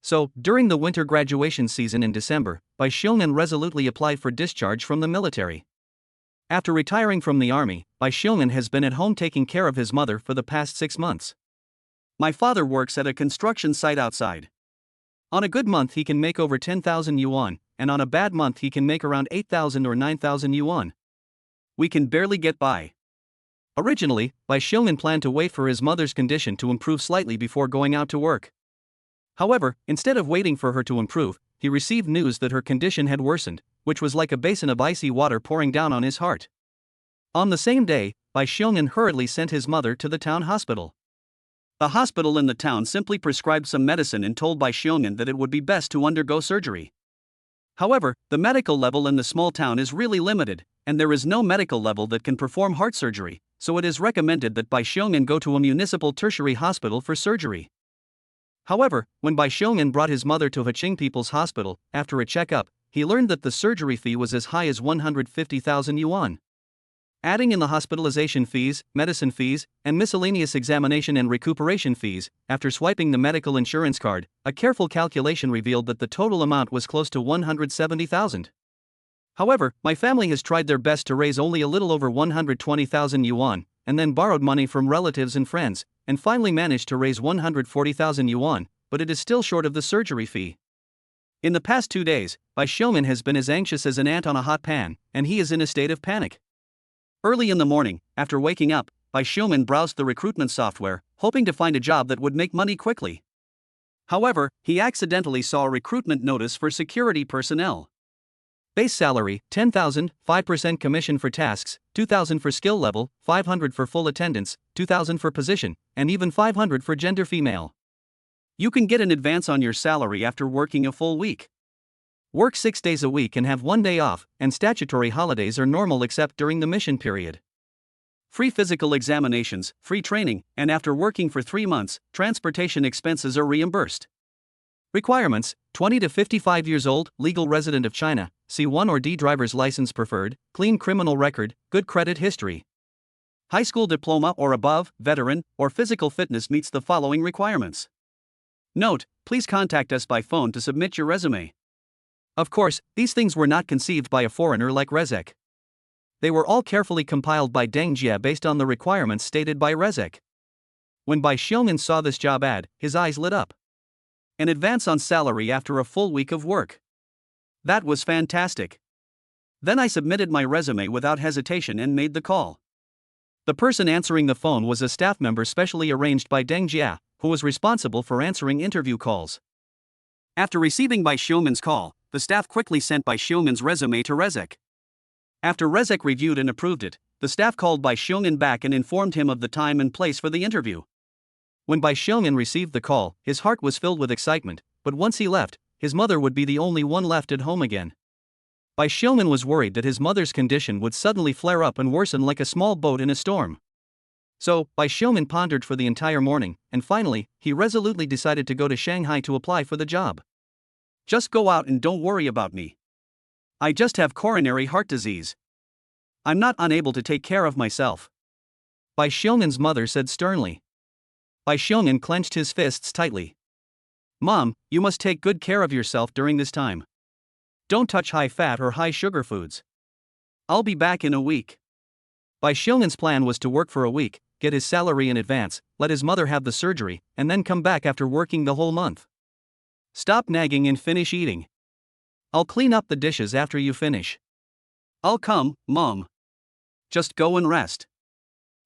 So, during the winter graduation season in December, Bai Xiumin resolutely applied for discharge from the military. After retiring from the army, Bai Xiumin has been at home taking care of his mother for the past 6 months. "My father works at a construction site outside. On a good month he can make over 10,000 yuan, and on a bad month he can make around 8,000 or 9,000 yuan. We can barely get by." Originally, Bai Xiumin planned to wait for his mother's condition to improve slightly before going out to work. However, instead of waiting for her to improve, he received news that her condition had worsened, which was like a basin of icy water pouring down on his heart. On the same day, Bai Xiumin hurriedly sent his mother to the town hospital. The hospital in the town simply prescribed some medicine and told Bai Xiumin that it would be best to undergo surgery. However, the medical level in the small town is really limited, and there is no medical level that can perform heart surgery, so it is recommended that Bai Xiumin go to a municipal tertiary hospital for surgery. However, when Bai Xiumin brought his mother to Huqing People's Hospital, after a checkup, he learned that the surgery fee was as high as 150,000 yuan. Adding in the hospitalization fees, medicine fees, and miscellaneous examination and recuperation fees, after swiping the medical insurance card, a careful calculation revealed that the total amount was close to 170,000. However, my family has tried their best to raise only a little over 120,000 yuan, and then borrowed money from relatives and friends, and finally managed to raise 140,000 yuan, but it is still short of the surgery fee. In the past 2 days, Bai Xiumin has been as anxious as an ant on a hot pan, and he is in a state of panic. Early in the morning, after waking up, Bai Xiumin browsed the recruitment software, hoping to find a job that would make money quickly. However, he accidentally saw a recruitment notice for security personnel. Base salary, 10,000, 5% commission for tasks, 2,000 for skill level, 500 for full attendance, 2,000 for position, and even 500 for gender female. You can get an advance on your salary after working a full week. Work 6 days a week and have 1 day off, and statutory holidays are normal except during the mission period. Free physical examinations, free training, and after working for 3 months, transportation expenses are reimbursed. Requirements: 20 to 55 years old, legal resident of China, C1 or D driver's license preferred, clean criminal record, good credit history. High school diploma or above, veteran, or physical fitness meets the following requirements. Note: please contact us by phone to submit your resume. Of course, these things were not conceived by a foreigner like Rezek. They were all carefully compiled by Deng Jie based on the requirements stated by Rezek. When Bai Xiong'an saw this job ad, his eyes lit up. An advance on salary after a full week of work. That was fantastic. Then I submitted my resume without hesitation and made the call. The person answering the phone was a staff member specially arranged by Deng Jie, who was responsible for answering interview calls. After receiving Bai Xiong'an's call, the staff quickly sent Bai Xiong'an's resume to Rezek. After Rezek reviewed and approved it, the staff called Bai Xiong'an back and informed him of the time and place for the interview. When Bai Xiong'an received the call, his heart was filled with excitement, but once he left, his mother would be the only one left at home again. Bai Xiong'an was worried that his mother's condition would suddenly flare up and worsen like a small boat in a storm. So, Bai Xiong'an pondered for the entire morning, and finally, he resolutely decided to go to Shanghai to apply for the job. Just go out and don't worry about me. I just have coronary heart disease. I'm not unable to take care of myself. Bai Xiong'an's mother said sternly. Bai Xiong'an clenched his fists tightly. Mom, you must take good care of yourself during this time. Don't touch high-fat or high-sugar foods. I'll be back in a week. Bai Xiong'an's plan was to work for a week, get his salary in advance, let his mother have the surgery, and then come back after working the whole month. Stop nagging and finish eating. I'll clean up the dishes after you finish. I'll come, Mom. Just go and rest.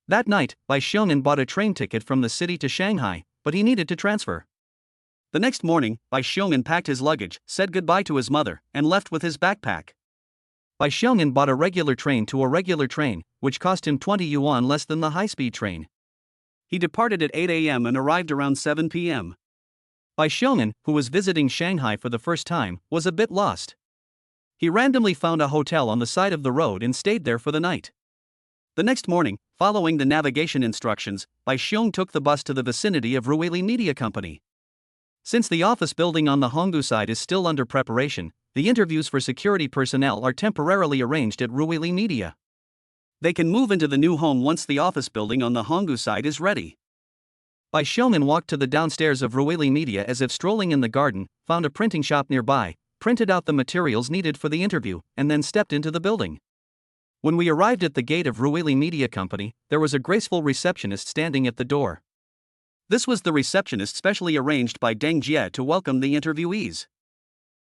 That night, Bai Xiong'an bought a train ticket from the city to Shanghai, but he needed to transfer. The next morning, Bai Xiong'an packed his luggage, said goodbye to his mother, and left with his backpack. Bai Xiong'an bought a regular train to a regular train, which cost him 20 yuan less than the high-speed train. He departed at 8 a.m. and arrived around 7 p.m. Bai Xiong'an, who was visiting Shanghai for the first time, was a bit lost. He randomly found a hotel on the side of the road and stayed there for the night. The next morning, following the navigation instructions, Bai Xiong took the bus to the vicinity of Ruili Media Company. Since the office building on the Honggu side is still under preparation, the interviews for security personnel are temporarily arranged at Ruili Media. They can move into the new home once the office building on the Honggu side is ready. Bai Xiong'an walked to the downstairs of Ruili Media as if strolling in the garden, found a printing shop nearby, printed out the materials needed for the interview, and then stepped into the building. When we arrived at the gate of Ruili Media Company, there was a graceful receptionist standing at the door. This was the receptionist specially arranged by Deng Jie to welcome the interviewees.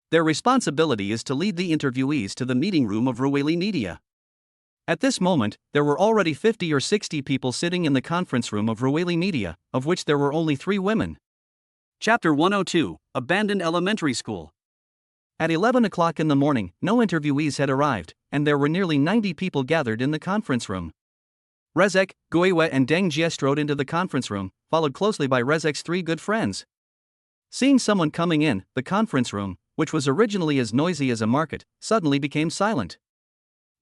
Their responsibility is to lead the interviewees to the meeting room of Ruili Media. At this moment, there were already 50 or 60 people sitting in the conference room of Ruili Media, of which there were only 3 women. Chapter 102, Abandoned Elementary School. At 11 o'clock in the morning, no interviewees had arrived, and there were nearly 90 people gathered in the conference room. Rezek, Guiwei and Deng Jie strode into the conference room, followed closely by Rezek's 3 good friends. Seeing someone coming in, the conference room, which was originally as noisy as a market, suddenly became silent.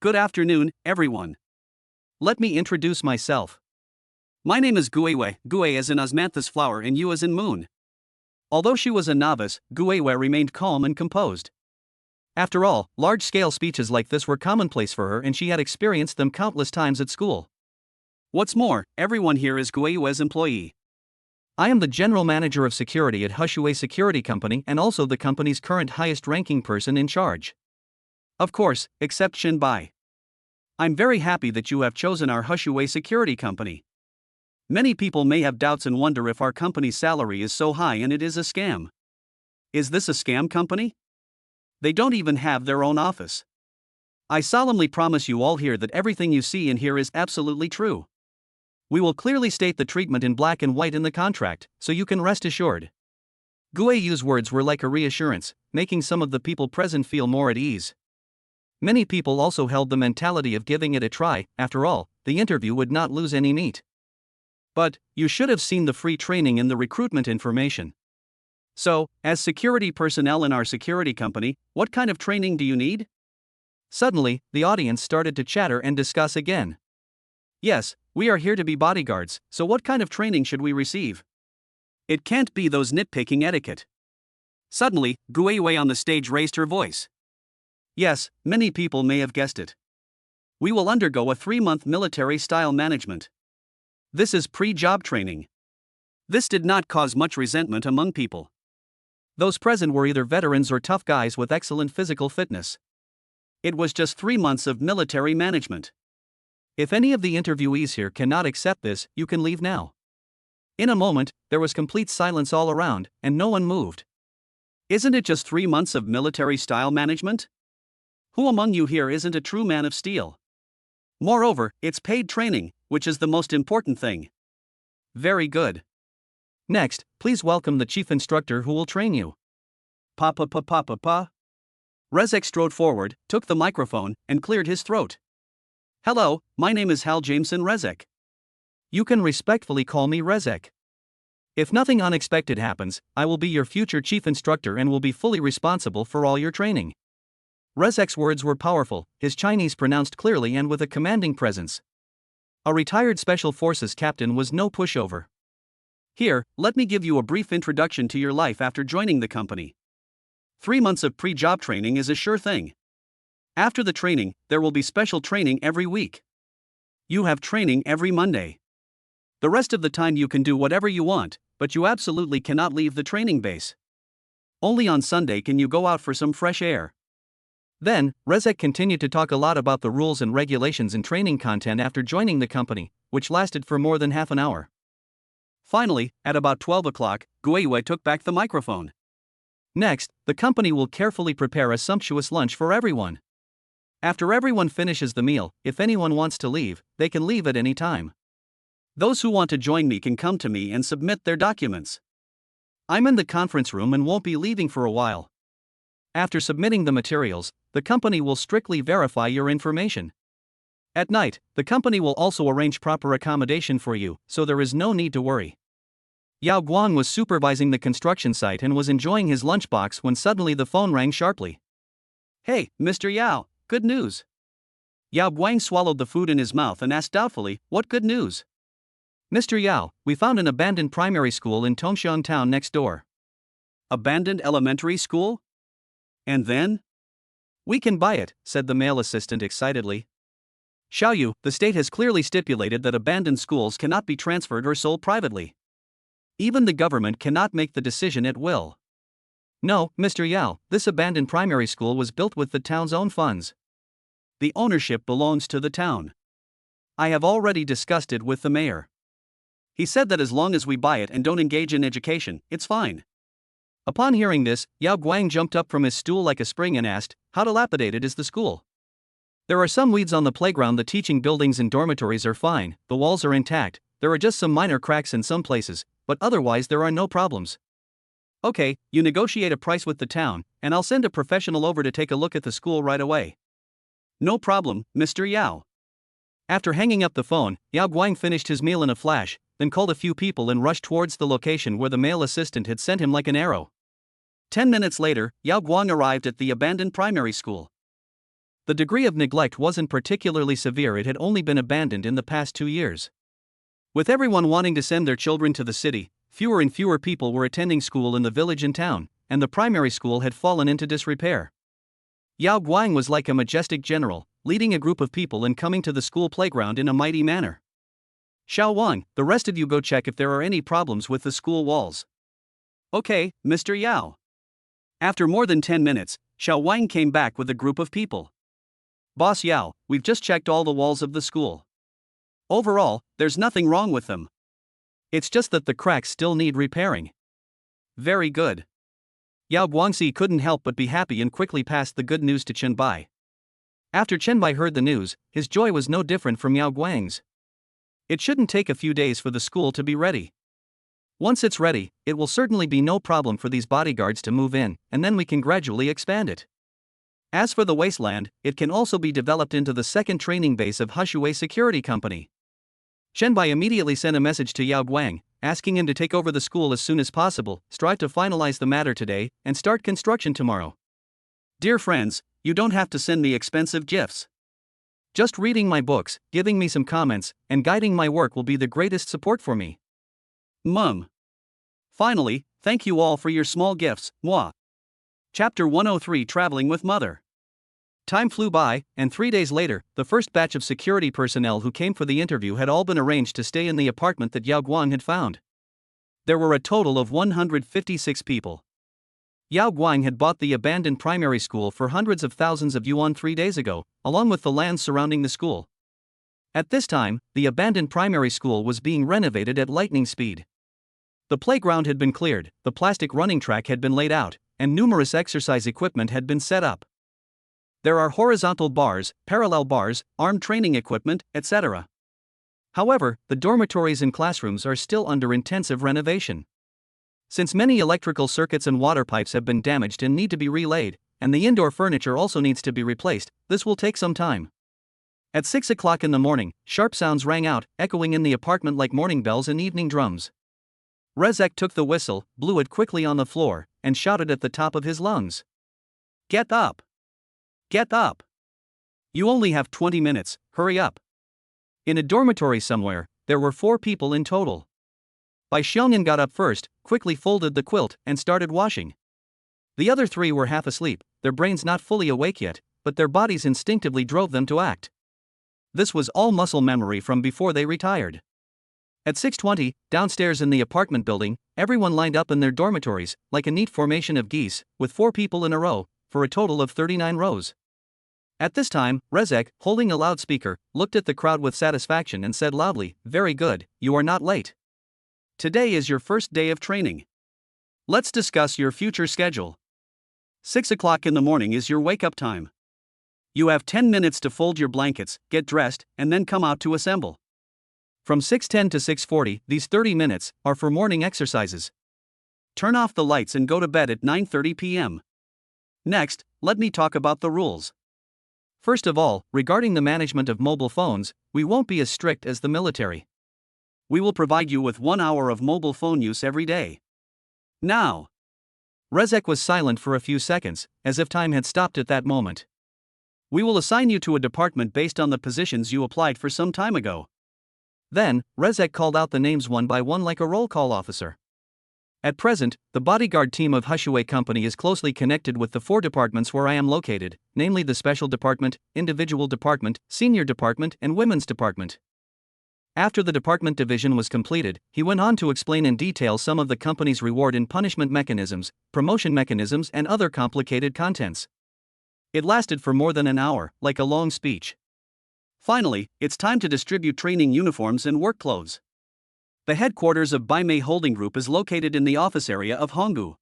Good afternoon, everyone. Let me introduce myself. My name is Guiwei, Gui as in osmanthus flower and Yu as in moon. Although she was a novice, Guiwei remained calm and composed. After all, large-scale speeches like this were commonplace for her and she had experienced them countless times at school. What's more, everyone here is Guiwei's employee. I am the general manager of security at Hushui Security Company and also the company's current highest-ranking person in charge. Of course, except Shin Bai. I'm very happy that you have chosen our Hushui Security Company. Many people may have doubts and wonder if our company's salary is so high and it is a scam. Is this a scam company? They don't even have their own office. I solemnly promise you all here that everything you see and hear is absolutely true. We will clearly state the treatment in black and white in the contract, so you can rest assured. Guiyu's words were like a reassurance, making some of the people present feel more at ease. Many people also held the mentality of giving it a try. After all, the interview would not lose any meat. But, you should have seen the free training in the recruitment information. So, as security personnel in our security company, what kind of training do you need? Suddenly, the audience started to chatter and discuss again. Yes, we are here to be bodyguards, so what kind of training should we receive? It can't be those nitpicking etiquette. Suddenly, Guiwei on the stage raised her voice. Yes, many people may have guessed it. We will undergo a 3-month military-style management. This is pre-job training. This did not cause much resentment among people. Those present were either veterans or tough guys with excellent physical fitness. It was just 3 months of military management. If any of the interviewees here cannot accept this, you can leave now. In a moment, there was complete silence all around, and no one moved. Isn't it just 3 months of military-style management? Who among you here isn't a true man of steel? Moreover, it's paid training, which is the most important thing. Very good. Next, please welcome the chief instructor who will train you. Pa. Rezek strode forward, took the microphone, and cleared his throat. Hello, my name is Hal Jameson Rezek. You can respectfully call me Rezek. If nothing unexpected happens, I will be your future chief instructor and will be fully responsible for all your training. Rezek's words were powerful, his Chinese pronounced clearly and with a commanding presence. A retired Special Forces captain was no pushover. Here, let me give you a brief introduction to your life after joining the company. 3 months of pre-job training is a sure thing. After the training, there will be special training every week. You have training every Monday. The rest of the time you can do whatever you want, but you absolutely cannot leave the training base. Only on Sunday can you go out for some fresh air. Then, Rezek continued to talk a lot about the rules and regulations and training content after joining the company, which lasted for more than half an hour. Finally, at about 12 o'clock, Guiwei took back the microphone. Next, the company will carefully prepare a sumptuous lunch for everyone. After everyone finishes the meal, if anyone wants to leave, they can leave at any time. Those who want to join me can come to me and submit their documents. I'm in the conference room and won't be leaving for a while. After submitting the materials, the company will strictly verify your information. At night, the company will also arrange proper accommodation for you, so there is no need to worry. Yao Guang was supervising the construction site and was enjoying his lunchbox when suddenly the phone rang sharply. Hey, Mr. Yao, good news. Yao Guang swallowed the food in his mouth and asked doubtfully, what good news? Mr. Yao, we found an abandoned primary school in Tongxiang town next door. Abandoned elementary school? And then? We can buy it, said the male assistant excitedly. Xiaoyu, the state has clearly stipulated that abandoned schools cannot be transferred or sold privately. Even the government cannot make the decision at will. No, Mr. Yao, this abandoned primary school was built with the town's own funds. The ownership belongs to the town. I have already discussed it with the mayor. He said that as long as we buy it and don't engage in education, it's fine. Upon hearing this, Yao Guang jumped up from his stool like a spring and asked, how dilapidated is the school? There are some weeds on the playground. The teaching buildings and dormitories are fine, the walls are intact, there are just some minor cracks in some places, but otherwise there are no problems. Okay, you negotiate a price with the town, and I'll send a professional over to take a look at the school right away. No problem, Mr. Yao. After hanging up the phone, Yao Guang finished his meal in a flash, then called a few people and rushed towards the location where the male assistant had sent him like an arrow. 10 minutes later, Yao Guang arrived at the abandoned primary school. The degree of neglect wasn't particularly severe. It had only been abandoned in the past 2 years. With everyone wanting to send their children to the city, fewer and fewer people were attending school in the village and town, and the primary school had fallen into disrepair. Yao Guang was like a majestic general, leading a group of people and coming to the school playground in a mighty manner. Xiao Wang, the rest of you go check if there are any problems with the school walls. Okay, Mr. Yao. After more than 10 minutes, Xiao Wang came back with a group of people. Boss Yao, we've just checked all the walls of the school. Overall, there's nothing wrong with them. It's just that the cracks still need repairing. Very good. Yao Guangxi couldn't help but be happy and quickly passed the good news to Chen Bai. After Chen Bai heard the news, his joy was no different from Yao Guang's. It shouldn't take a few days for the school to be ready. Once it's ready, it will certainly be no problem for these bodyguards to move in, and then we can gradually expand it. As for the wasteland, it can also be developed into the second training base of Hushui Security Company. Chen Bai immediately sent a message to Yao Guang, asking him to take over the school as soon as possible, strive to finalize the matter today, and start construction tomorrow. Dear friends, you don't have to send me expensive gifts. Just reading my books, giving me some comments, and guiding my work will be the greatest support for me. Mum. Finally, thank you all for your small gifts, moi. Chapter 103 Traveling with Mother. Time flew by, and 3 days later, the first batch of security personnel who came for the interview had all been arranged to stay in the apartment that Yao Guang had found. There were a total of 156 people. Yao Guang had bought the abandoned primary school for hundreds of thousands of yuan 3 days ago, along with the land surrounding the school. At this time, the abandoned primary school was being renovated at lightning speed. The playground had been cleared, the plastic running track had been laid out, and numerous exercise equipment had been set up. There are horizontal bars, parallel bars, arm training equipment, etc. However, the dormitories and classrooms are still under intensive renovation. Since many electrical circuits and water pipes have been damaged and need to be relaid, and the indoor furniture also needs to be replaced, this will take some time. At 6 o'clock in the morning, sharp sounds rang out, echoing in the apartment like morning bells and evening drums. Rezek took the whistle, blew it quickly on the floor, and shouted at the top of his lungs. "Get up! Get up! You only have 20 minutes, hurry up!" In a dormitory somewhere, there were 4 people in total. Bai Xiongyan got up first, quickly folded the quilt, and started washing. The other 3 were half asleep, their brains not fully awake yet, but their bodies instinctively drove them to act. This was all muscle memory from before they retired. At 6:20, downstairs in the apartment building, everyone lined up in their dormitories, like a neat formation of geese, with 4 people in a row, for a total of 39 rows. At this time, Rezek, holding a loudspeaker, looked at the crowd with satisfaction and said loudly, "Very good, you are not late. Today is your first day of training. Let's discuss your future schedule. 6 o'clock in the morning is your wake-up time. You have 10 minutes to fold your blankets, get dressed, and then come out to assemble. From 6:10 to 6:40, these 30 minutes are for morning exercises. Turn off the lights and go to bed at 9:30 p.m. Next, let me talk about the rules. First of all, regarding the management of mobile phones, we won't be as strict as the military. We will provide you with 1 hour of mobile phone use every day. Now." Rezek was silent for a few seconds, as if time had stopped at that moment. "We will assign you to a department based on the positions you applied for some time ago." Then, Rezek called out the names one by one like a roll call officer. At present, the bodyguard team of Hushui Company is closely connected with the 4 departments where I am located, namely the Special Department, Individual Department, Senior Department, and Women's Department. After the department division was completed, he went on to explain in detail some of the company's reward and punishment mechanisms, promotion mechanisms, and other complicated contents. It lasted for more than an hour, like a long speech. Finally, it's time to distribute training uniforms and work clothes. The headquarters of Baimei Holding Group is located in the office area of Honggu.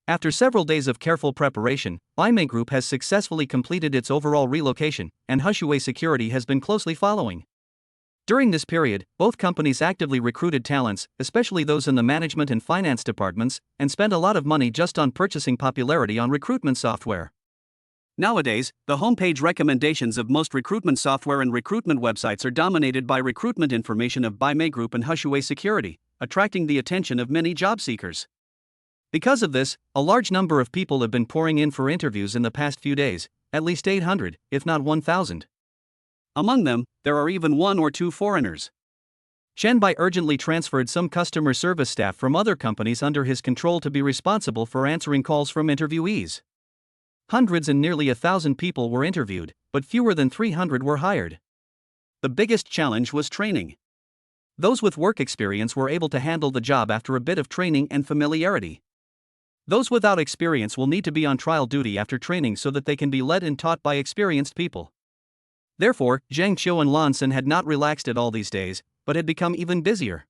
After several days of careful preparation, Baimei Group has successfully completed its overall relocation, and Hushui Security has been closely following. During this period, both companies actively recruited talents, especially those in the management and finance departments, and spent a lot of money just on purchasing popularity on recruitment software. Nowadays, the homepage recommendations of most recruitment software and recruitment websites are dominated by recruitment information of Baimei Group and Hushui Security, attracting the attention of many job seekers. Because of this, a large number of people have been pouring in for interviews in the past few days, at least 800, if not 1,000. Among them, there are even 1 or 2 foreigners. Shenbai urgently transferred some customer service staff from other companies under his control to be responsible for answering calls from interviewees. Hundreds and nearly 1,000 people were interviewed, but fewer than 300 were hired. The biggest challenge was training. Those with work experience were able to handle the job after a bit of training and familiarity. Those without experience will need to be on trial duty after training so that they can be led and taught by experienced people. Therefore, Zhang Qiu and Lan Sen had not relaxed at all these days, but had become even busier.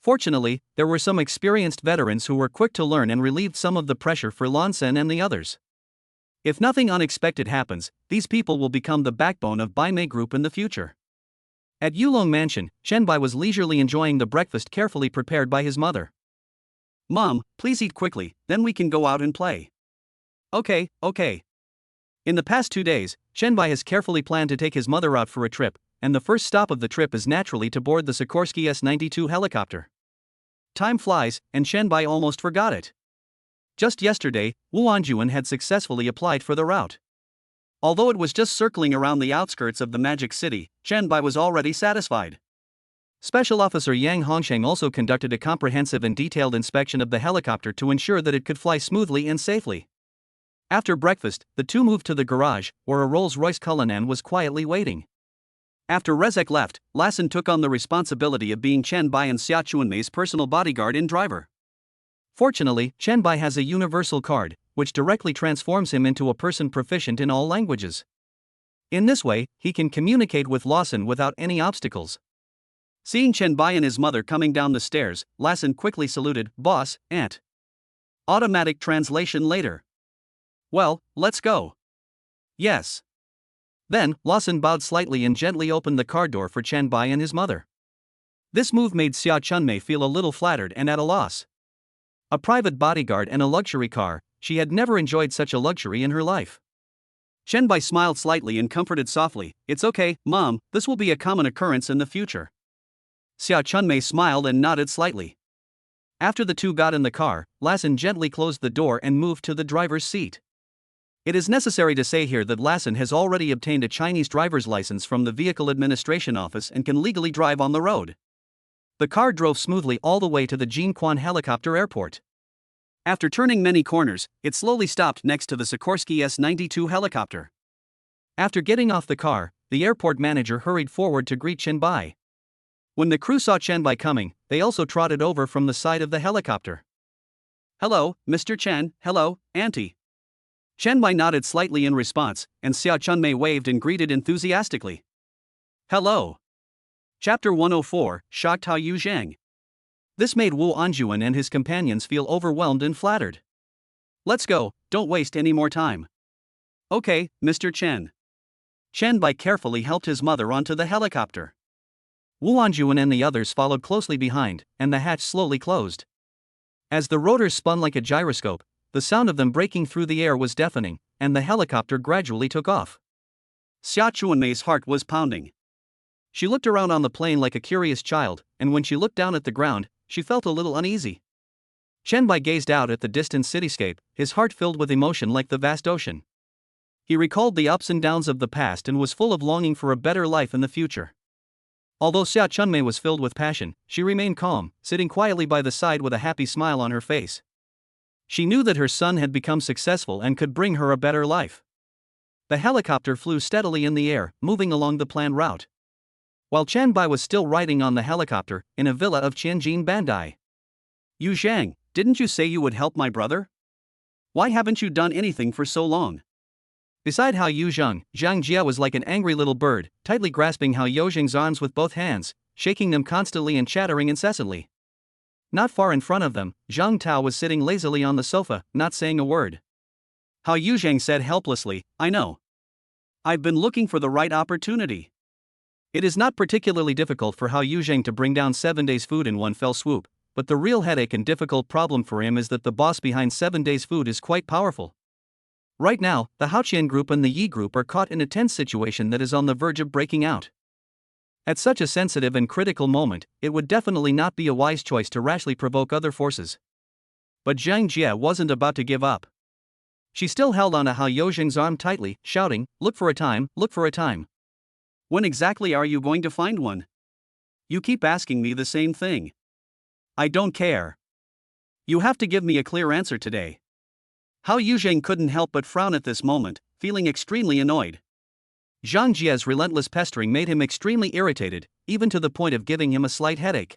Fortunately, there were some experienced veterans who were quick to learn and relieved some of the pressure for Lan Sen and the others. If nothing unexpected happens, these people will become the backbone of Baimei Group in the future. At Yulong Mansion, Shenbai was leisurely enjoying the breakfast carefully prepared by his mother. "Mom, please eat quickly, then we can go out and play." Okay. In the past 2 days, Shenbai has carefully planned to take his mother out for a trip, and the first stop of the trip is naturally to board the Sikorsky S-92 helicopter. Time flies, and Shenbai almost forgot it. Just yesterday, Wu Anjuan had successfully applied for the route. Although it was just circling around the outskirts of the Magic City, Shenbai was already satisfied. Special Officer Yang Hongsheng also conducted a comprehensive and detailed inspection of the helicopter to ensure that it could fly smoothly and safely. After breakfast, the 2 moved to the garage, where a Rolls-Royce Cullinan was quietly waiting. After Rezek left, Lassen took on the responsibility of being Chen Bai and Xia Chuanmei's personal bodyguard and driver. Fortunately, Chen Bai has a universal card, which directly transforms him into a person proficient in all languages. In this way, he can communicate with Lawson without any obstacles. Seeing Chen Bai and his mother coming down the stairs, Lawson quickly saluted, "Boss, Aunt." Automatic translation later. "Well, let's go." "Yes." Then, Lawson bowed slightly and gently opened the car door for Chen Bai and his mother. This move made Xia Chunmei feel a little flattered and at a loss. A private bodyguard and a luxury car, she had never enjoyed such a luxury in her life. Chen Bai smiled slightly and comforted softly, "It's okay, Mom, this will be a common occurrence in the future." Xia Chunmei smiled and nodded slightly. After the two got in the car, Lawson gently closed the door and moved to the driver's seat. It is necessary to say here that Lawson has already obtained a Chinese driver's license from the Vehicle Administration Office and can legally drive on the road. The car drove smoothly all the way to the Jinquan Helicopter Airport. After turning many corners, it slowly stopped next to the Sikorsky S-92 helicopter. After getting off the car, the airport manager hurried forward to greet Chen Bai. When the crew saw Chen Bai coming, they also trotted over from the side of the helicopter. "Hello, Mr. Chen, hello, Auntie." Chen Bai nodded slightly in response, and Xia Chunmei waved and greeted enthusiastically. "Hello." Chapter 104, Shocked Hao Yuzhang. This made Wu Anjuan and his companions feel overwhelmed and flattered. "Let's go, don't waste any more time." "Okay, Mr. Chen." Chen Bai carefully helped his mother onto the helicopter. Wu Anjuan and the others followed closely behind, and the hatch slowly closed. As the rotors spun like a gyroscope, the sound of them breaking through the air was deafening, and the helicopter gradually took off. Xia Chunmei's heart was pounding. She looked around on the plane like a curious child, and when she looked down at the ground, she felt a little uneasy. Chen Bai gazed out at the distant cityscape, his heart filled with emotion like the vast ocean. He recalled the ups and downs of the past and was full of longing for a better life in the future. Although Xia Chunmei was filled with passion, she remained calm, sitting quietly by the side with a happy smile on her face. She knew that her son had become successful and could bring her a better life. The helicopter flew steadily in the air, moving along the planned route. While Chen Bai was still riding on the helicopter, in a villa of Tianjin Bandai. "Yu Zhang, didn't you say you would help my brother? Why haven't you done anything for so long?" Beside Hao Yuzhang, Zhang Jia was like an angry little bird, tightly grasping Hao Yuzhang's arms with both hands, shaking them constantly and chattering incessantly. Not far in front of them, Zhang Tao was sitting lazily on the sofa, not saying a word. Hao Yuzhang said helplessly, "I know. I've been looking for the right opportunity." It is not particularly difficult for Hao Yuzhang to bring down 7 days' food in one fell swoop, but the real headache and difficult problem for him is that the boss behind 7 days' food is quite powerful. Right now, the Haoqian group and the Yi group are caught in a tense situation that is on the verge of breaking out. At such a sensitive and critical moment, it would definitely not be a wise choice to rashly provoke other forces. But Zhang Jie wasn't about to give up. She still held on to Hao Yuzhang's arm tightly, shouting, "Look for a time, look for a time. When exactly are you going to find one? You keep asking me the same thing. I don't care. You have to give me a clear answer today." Hao Yuzhang couldn't help but frown at this moment, feeling extremely annoyed. Zhang Jie's relentless pestering made him extremely irritated, even to the point of giving him a slight headache.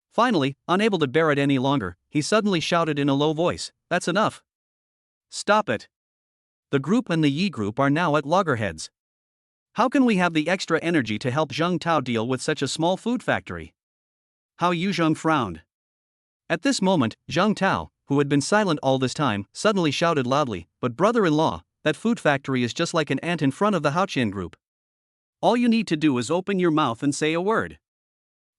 Finally, unable to bear it any longer, he suddenly shouted in a low voice, "That's enough. Stop it. The group and the Yi group are now at loggerheads. How can we have the extra energy to help Zhang Tao deal with such a small food factory?" Hao Yuzhang frowned. At this moment, Zhang Tao, who had been silent all this time, suddenly shouted loudly, "But brother-in-law, that food factory is just like an ant in front of the Haoqian group. All you need to do is open your mouth and say a word."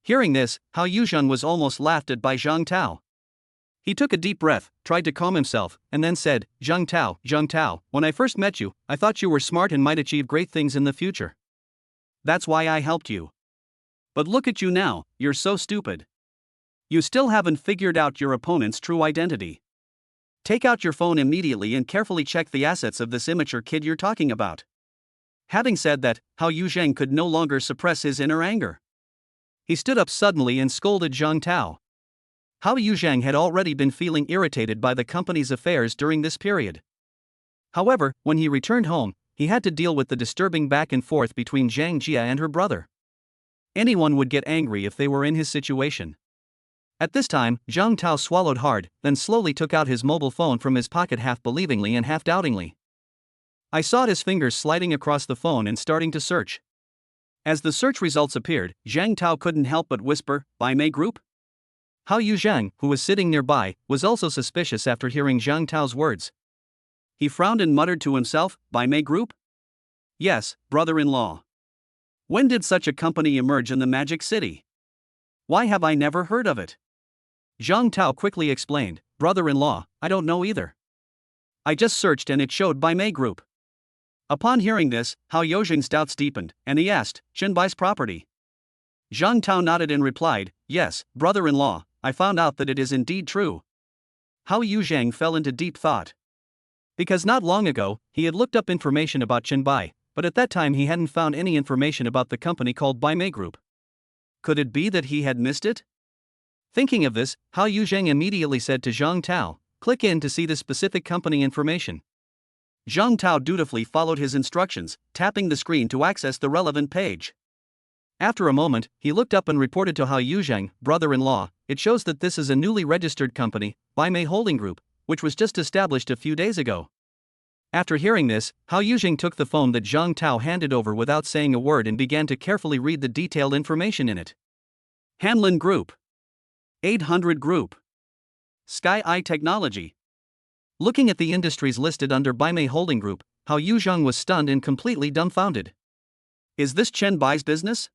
Hearing this, Hao Yuzhang was almost laughed at by Zhang Tao. He took a deep breath, tried to calm himself, and then said, Zhang Tao, when I first met you, I thought you were smart and might achieve great things in the future. That's why I helped you. But look at you now, you're so stupid. You still haven't figured out your opponent's true identity. Take out your phone immediately and carefully check the assets of this immature kid you're talking about." Having said that, Hao Yuzhang could no longer suppress his inner anger. He stood up suddenly and scolded Zhang Tao. Hao Yuzhang had already been feeling irritated by the company's affairs during this period. However, when he returned home, he had to deal with the disturbing back and forth between Zhang Jia and her brother. Anyone would get angry if they were in his situation. At this time, Zhang Tao swallowed hard, then slowly took out his mobile phone from his pocket half believingly and half doubtingly. I saw his fingers sliding across the phone and starting to search. As the search results appeared, Zhang Tao couldn't help but whisper, "By Mei Group?" Hao Yuzhang, who was sitting nearby, was also suspicious after hearing Zhang Tao's words. He frowned and muttered to himself, "By Mei Group? Yes, brother-in-law. When did such a company emerge in the Magic City? Why have I never heard of it?" Zhang Tao quickly explained, "Brother-in-law, I don't know either. I just searched and it showed By Mei Group." Upon hearing this, Hao Yuzhang's doubts deepened, and he asked, "Shenbai's property?" Zhang Tao nodded and replied, "Yes, brother-in-law, I found out that it is indeed true." Hao Yuzhang fell into deep thought. Because not long ago, he had looked up information about Shenbai, but at that time he hadn't found any information about the company called By Mei Group. Could it be that he had missed it? Thinking of this, Hao Yuzhang immediately said to Zhang Tao, "Click in to see the specific company information." Zhang Tao dutifully followed his instructions, tapping the screen to access the relevant page. After a moment, he looked up and reported to Hao Yuzhang, "Brother-in-law, it shows that this is a newly registered company, By Mei Holding Group, which was just established a few days ago." After hearing this, Hao Yuzhang took the phone that Zhang Tao handed over without saying a word and began to carefully read the detailed information in it. Hanlin Group, 800 Group, Sky Eye Technology. Looking at the industries listed under By Mei Holding Group, Hao Yuzhang was stunned and completely dumbfounded. Is this Chen Bai's business?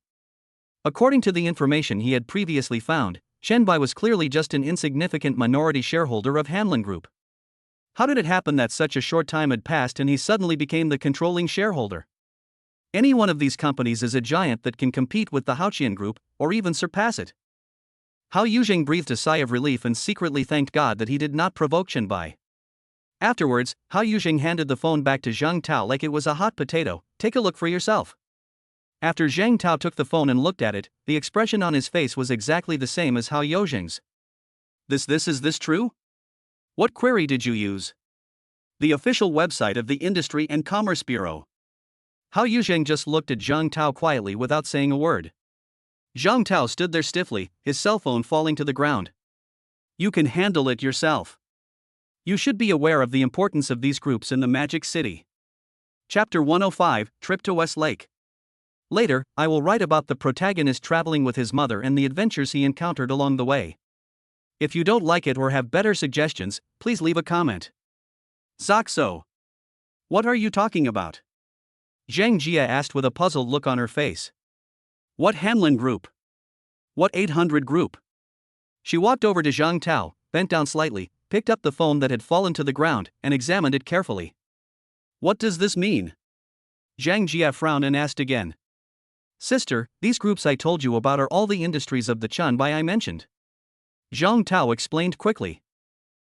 According to the information he had previously found, Chen Bai was clearly just an insignificant minority shareholder of Hanlin Group. How did it happen that such a short time had passed and he suddenly became the controlling shareholder? Any one of these companies is a giant that can compete with the Haoqian Group, or even surpass it. Hao Yuzhang breathed a sigh of relief and secretly thanked God that he did not provoke Chen Bai. Afterwards, Hao Yuzhang handed the phone back to Zhang Tao like it was a hot potato. "Take a look for yourself." After Zhang Tao took the phone and looked at it, the expression on his face was exactly the same as Hao Yuzhang's. Is this true? What query did you use? The official website of the Industry and Commerce Bureau. Hao Yuzhang just looked at Zhang Tao quietly without saying a word. Zhang Tao stood there stiffly, his cell phone falling to the ground. "You can handle it yourself. You should be aware of the importance of these groups in the Magic City." Chapter 105, Trip to West Lake. Later, I will write about the protagonist traveling with his mother and the adventures he encountered along the way. If you don't like it or have better suggestions, please leave a comment. "Zoxo. What are you talking about?" Zhang Jia asked with a puzzled look on her face. "What Hanlin Group? What 800 Group?" She walked over to Zhang Tao, bent down slightly, picked up the phone that had fallen to the ground, and examined it carefully. "What does this mean?" Zhang Jia frowned and asked again. "Sister, these groups I told you about are all the industries of the Chen-bai I mentioned." Zhang Tao explained quickly.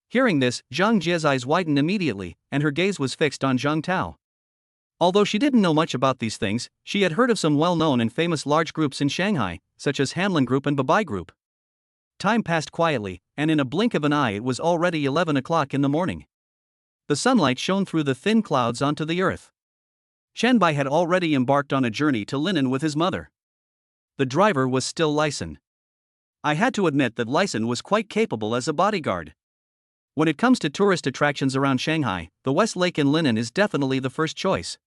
Hearing this, Zhang Jia's eyes widened immediately, and her gaze was fixed on Zhang Tao. Although she didn't know much about these things, she had heard of some well-known and famous large groups in Shanghai, such as Hanlin Group and Babai Group. Time passed quietly, and in a blink of an eye it was already 11 o'clock in the morning. The sunlight shone through the thin clouds onto the earth. Chen Bai had already embarked on a journey to Linan with his mother. The driver was still Lyson. I had to admit that Lyson was quite capable as a bodyguard. When it comes to tourist attractions around Shanghai, the West Lake in Linan is definitely the first choice.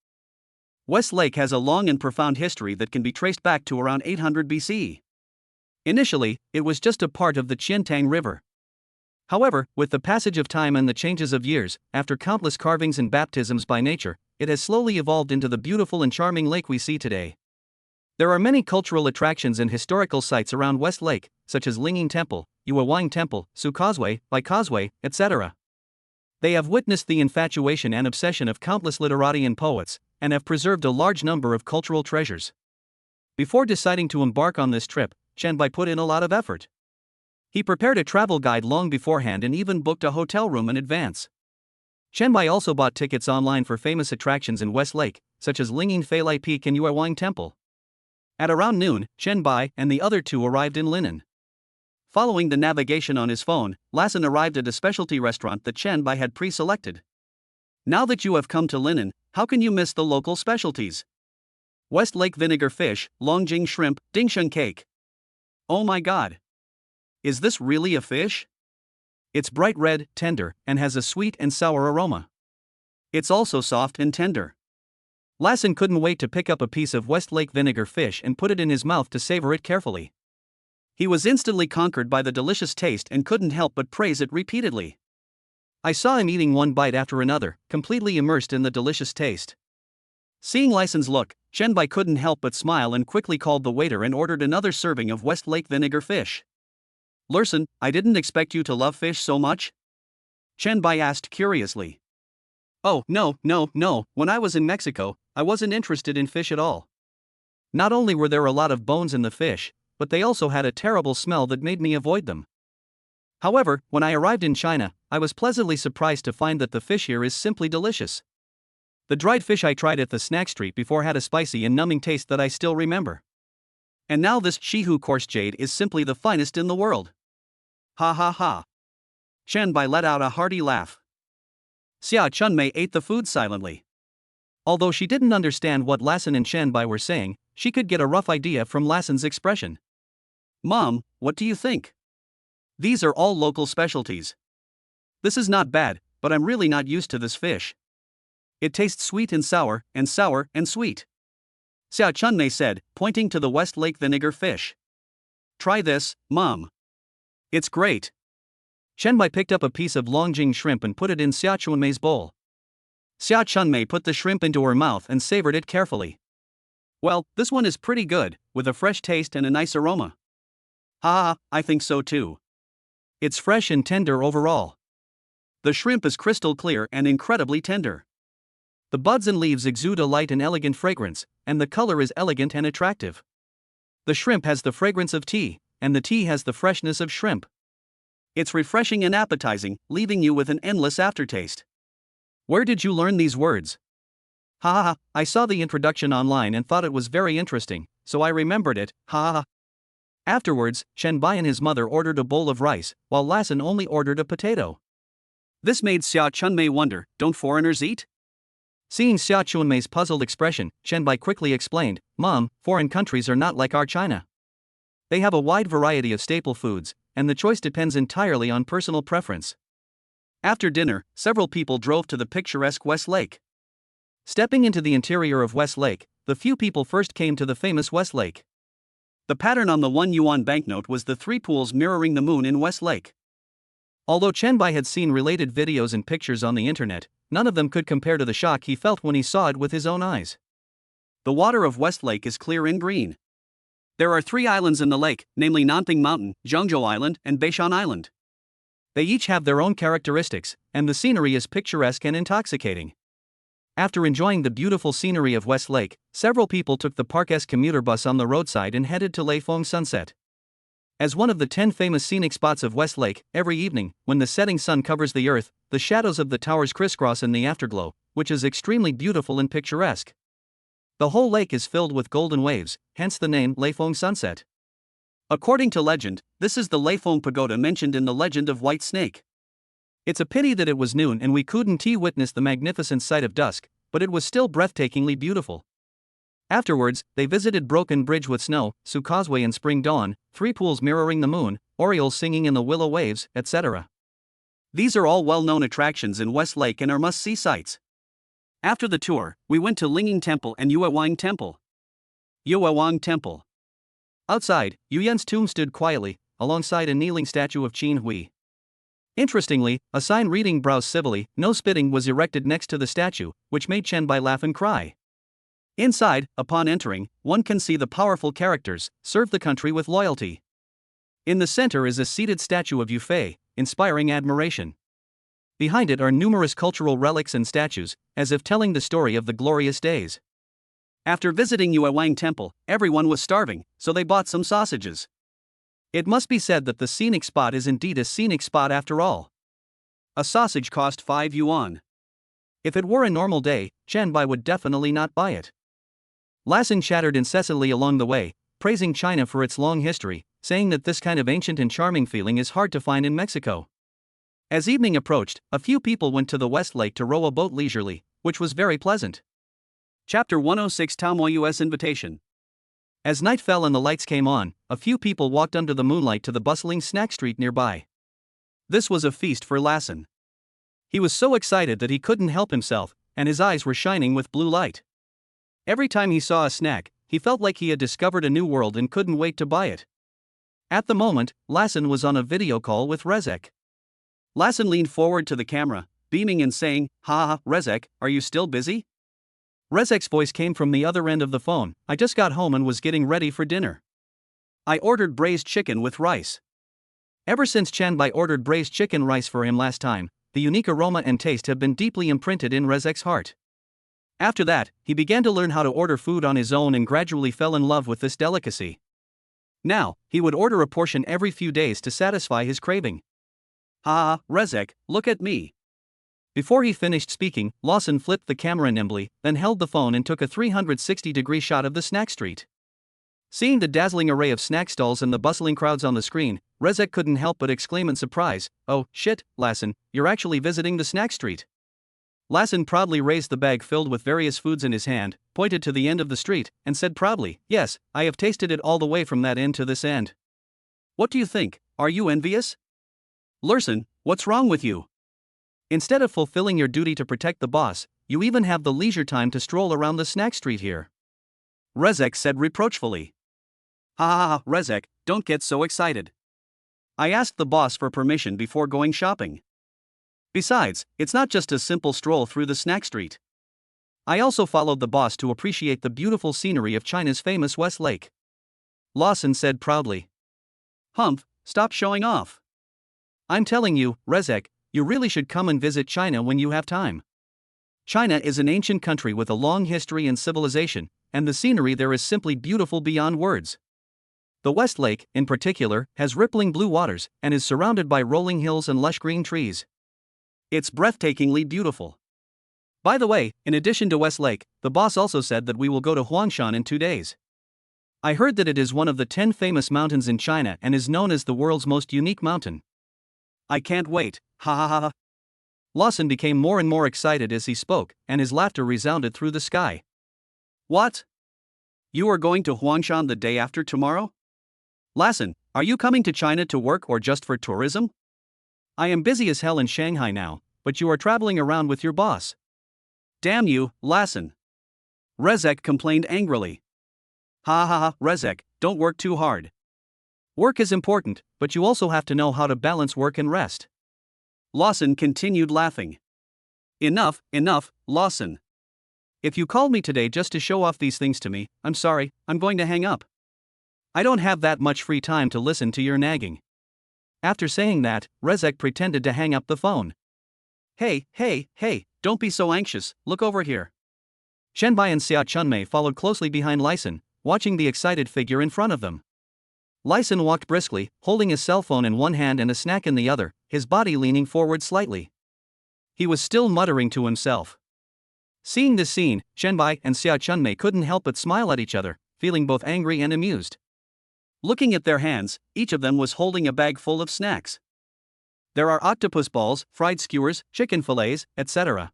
West Lake has a long and profound history that can be traced back to around 800 BCE. Initially, it was just a part of the Qiantang River. However, with the passage of time and the changes of years, after countless carvings and baptisms by nature, it has slowly evolved into the beautiful and charming lake we see today. There are many cultural attractions and historical sites around West Lake, such as Lingyin Temple, Yuewang Temple, Su Causeway, Bai Causeway, etc. They have witnessed the infatuation and obsession of countless literati and poets, and have preserved a large number of cultural treasures. Before deciding to embark on this trip, Chen Bai put in a lot of effort. He prepared a travel guide long beforehand and even booked a hotel room in advance. Chen Bai also bought tickets online for famous attractions in West Lake, such as Lingyin Feilai Peak and Yuewang Temple. At around noon, Chen Bai and the other two arrived in Linan. Following the navigation on his phone, Lassen arrived at a specialty restaurant that Chen Bai had pre-selected. "Now that you have come to Linan, how can you miss the local specialties? West Lake vinegar fish, Longjing shrimp, Dingsheng cake. Oh my god. Is this really a fish? It's bright red, tender, and has a sweet and sour aroma. It's also soft and tender. Lassen couldn't wait to pick up a piece of Westlake vinegar fish and put it in his mouth to savor it carefully. He was instantly conquered by the delicious taste and couldn't help but praise it repeatedly. I saw him eating one bite after another, completely immersed in the delicious taste. Seeing Lassen's look, Chen couldn't help but smile and quickly called the waiter and ordered another serving of Westlake vinegar fish. "Larsen, I didn't expect you to love fish so much?" Chen asked curiously. "Oh, no. When I was in Mexico, I wasn't interested in fish at all. Not only were there a lot of bones in the fish, but they also had a terrible smell that made me avoid them. However, when I arrived in China, I was pleasantly surprised to find that the fish here is simply delicious. The dried fish I tried at the snack street before had a spicy and numbing taste that I still remember. And now this Shihu coarse jade is simply the finest in the world. Ha ha ha." Chen let out a hearty laugh. Xia Chunmei ate the food silently. Although she didn't understand what Lassen and Chen were saying, she could get a rough idea from Lassen's expression. "Mom, what do you think? These are all local specialties. This is not bad, but I'm really not used to this fish. It tastes sweet and sour and sweet," Xia Chunmei said, pointing to the Westlake vinegar fish. "Try this, Mom. It's great." Chen picked up a piece of Longjing shrimp and put it in Xia Chunmei's bowl. Xia Chunmei put the shrimp into her mouth and savored it carefully. "Well, this one is pretty good, with a fresh taste and a nice aroma." "Ha, I think so too. It's fresh and tender overall. The shrimp is crystal clear and incredibly tender. The buds and leaves exude a light and elegant fragrance, and the color is elegant and attractive. The shrimp has the fragrance of tea, and the tea has the freshness of shrimp. It's refreshing and appetizing, leaving you with an endless aftertaste." "Where did you learn these words?" "Ha, I saw the introduction online and thought it was very interesting, so I remembered it, ha." Afterwards, Chen and his mother ordered a bowl of rice, while Lassen only ordered a potato. This made Xia Chunmei wonder, don't foreigners eat? Seeing Xia Chunmei's puzzled expression, Chen quickly explained, "Mom, foreign countries are not like our China. They have a wide variety of staple foods, and the choice depends entirely on personal preference." After dinner, several people drove to the picturesque West Lake. Stepping into the interior of West Lake, the few people first came to the famous West Lake. The pattern on the 1 yuan banknote was the 3 pools mirroring the moon in West Lake. Although Chen had seen related videos and pictures on the internet, none of them could compare to the shock he felt when he saw it with his own eyes. The water of West Lake is clear and green. There are 3 islands in the lake, namely Nanping Mountain, Zhengzhou Island, and Beishan Island. They each have their own characteristics, and the scenery is picturesque and intoxicating. After enjoying the beautiful scenery of West Lake, several people took the Park-esque commuter bus on the roadside and headed to Leifeng Sunset. As one of the 10 famous scenic spots of West Lake, every evening, when the setting sun covers the earth, the shadows of the towers crisscross in the afterglow, which is extremely beautiful and picturesque. The whole lake is filled with golden waves, hence the name Leifeng Sunset. According to legend, this is the Leifeng Pagoda mentioned in the legend of White Snake. It's a pity that it was noon and we couldn't witness the magnificent sight of dusk, but it was still breathtakingly beautiful. Afterwards, they visited Broken Bridge with snow, Su Causeway in spring dawn, 3 pools mirroring the moon, orioles singing in the willow waves, etc. These are all well-known attractions in West Lake and are must-see sights. After the tour, we went to Linging Temple and Yuewang Temple. Yuewang Temple. Outside, Yu Yan's tomb stood quietly, alongside a kneeling statue of Qin Hui. Interestingly, a sign reading "Browse civilly, no spitting" was erected next to the statue, which made Chen laugh and cry. Inside, upon entering, one can see the powerful characters, "Serve the country with loyalty." In the center is a seated statue of Yu Fei, inspiring admiration. Behind it are numerous cultural relics and statues, as if telling the story of the glorious days. After visiting Yuewang Temple, everyone was starving, so they bought some sausages. It must be said that the scenic spot is indeed a scenic spot after all. A sausage cost 5 yuan. If it were a normal day, Chen would definitely not buy it. Lassen chattered incessantly along the way, praising China for its long history, saying that this kind of ancient and charming feeling is hard to find in Mexico. As evening approached, a few people went to the West Lake to row a boat leisurely, which was very pleasant. Chapter 106 Taomo U.S. Invitation. As night fell and the lights came on, a few people walked under the moonlight to the bustling snack street nearby. This was a feast for Lassen. He was so excited that he couldn't help himself, and his eyes were shining with blue light. Every time he saw a snack, he felt like he had discovered a new world and couldn't wait to buy it. At the moment, Lassen was on a video call with Rezek. Lassen leaned forward to the camera, beaming and saying, "Ha, Rezek, are you still busy?" Rezek's voice came from the other end of the phone. "I just got home and was getting ready for dinner. I ordered braised chicken with rice." Ever since Chanbai ordered braised chicken rice for him last time, the unique aroma and taste have been deeply imprinted in Rezek's heart. After that, he began to learn how to order food on his own and gradually fell in love with this delicacy. Now, he would order a portion every few days to satisfy his craving. "Ha, Rezek, look at me." Before he finished speaking, Lawson flipped the camera nimbly, then held the phone and took a 360-degree shot of the snack street. Seeing the dazzling array of snack stalls and the bustling crowds on the screen, Rezek couldn't help but exclaim in surprise, "Oh, shit, Lassen, you're actually visiting the snack street." Lassen proudly raised the bag filled with various foods in his hand, pointed to the end of the street, and said proudly, "Yes, I have tasted it all the way from that end to this end. What do you think? Are you envious? Larson, what's wrong with you? Instead of fulfilling your duty to protect the boss, you even have the leisure time to stroll around the snack street here." Rezek said reproachfully. "Ha, Rezek, don't get so excited. I asked the boss for permission before going shopping. Besides, it's not just a simple stroll through the snack street. I also followed the boss to appreciate the beautiful scenery of China's famous West Lake." Lawson said proudly. "Humph, stop showing off. I'm telling you, Rezek, you really should come and visit China when you have time. China is an ancient country with a long history and civilization, and the scenery there is simply beautiful beyond words. The West Lake, in particular, has rippling blue waters and is surrounded by rolling hills and lush green trees. It's breathtakingly beautiful. By the way, in addition to West Lake, the boss also said that we will go to Huangshan in 2 days. I heard that it is one of the 10 famous mountains in China and is known as the world's most unique mountain. I can't wait, ha ha ha." Lawson became more and more excited as he spoke, and his laughter resounded through the sky. "What? You are going to Huangshan the day after tomorrow? Lassen, are you coming to China to work or just for tourism? I am busy as hell in Shanghai now, but you are traveling around with your boss. Damn you, Lassen." Rezek complained angrily. "Ha ha ha, Rezek, don't work too hard. Work is important, but you also have to know how to balance work and rest." Lawson continued laughing. Enough, Lawson. If you called me today just to show off these things to me, I'm sorry, I'm going to hang up. I don't have that much free time to listen to your nagging." After saying that, Rezek pretended to hang up the phone. Hey, don't be so anxious, look over here." Shenbai and Xia Chunmei followed closely behind Lyson, watching the excited figure in front of them. Lyson walked briskly, holding his cell phone in one hand and a snack in the other, his body leaning forward slightly. He was still muttering to himself. Seeing this scene, Shenbai and Xia Chunmei couldn't help but smile at each other, feeling both angry and amused. Looking at their hands, each of them was holding a bag full of snacks. There are octopus balls, fried skewers, chicken fillets, etc.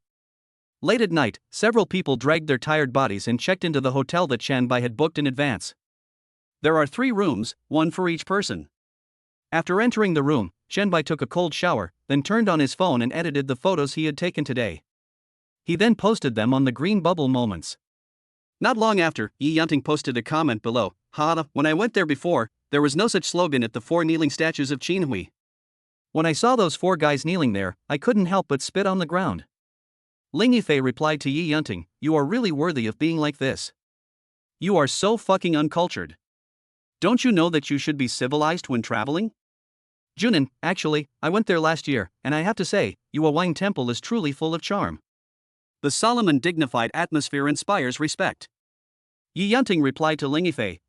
Late at night, several people dragged their tired bodies and checked into the hotel that Shenbai had booked in advance. There are 3 rooms, 1 for each person. After entering the room, Shenbai took a cold shower, then turned on his phone and edited the photos he had taken today. He then posted them on the Green Bubble Moments. Not long after, Yi Yunting posted a comment below, "When I went there before, there was no such slogan at the 4 kneeling statues of Qin Hui. When I saw those 4 guys kneeling there, I couldn't help but spit on the ground." Ling Yifei replied to Yi Yunting, "You are really worthy of being like this. You are so fucking uncultured. Don't you know that you should be civilized when traveling?" Junin, actually, I went there last year, and I have to say, Yue Wang Temple is truly full of charm. The solemn and dignified atmosphere inspires respect. Yi Yunting replied to Ling Yifei,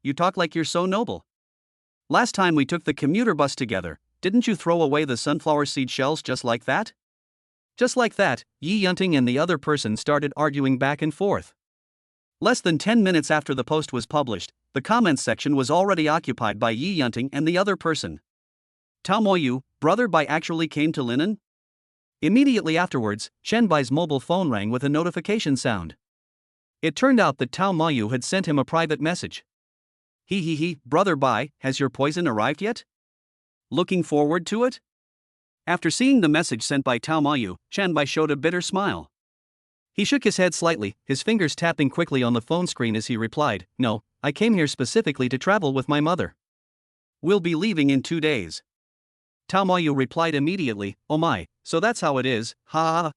You talk like you're so noble. Last time we took the commuter bus together, didn't you throw away the sunflower seed shells just like that? Just like that, Yi Yunting and the other person started arguing back and forth. Less than 10 minutes after the post was published, the comments section was already occupied by Yi Yunting and the other person. Tao Moyu, brother by actually came to Linen? Immediately afterwards, Shenbai's mobile phone rang with a notification sound. It turned out that Tao Moyu had sent him a private message. He, brother Bai, has your poison arrived yet? Looking forward to it? After seeing the message sent by Tao Mayu, Chen Bai showed a bitter smile. He shook his head slightly, his fingers tapping quickly on the phone screen as he replied, "No, I came here specifically to travel with my mother. We'll be leaving in 2 days." Tao Mayu replied immediately, "Oh my, so that's how it is, ha ha ha.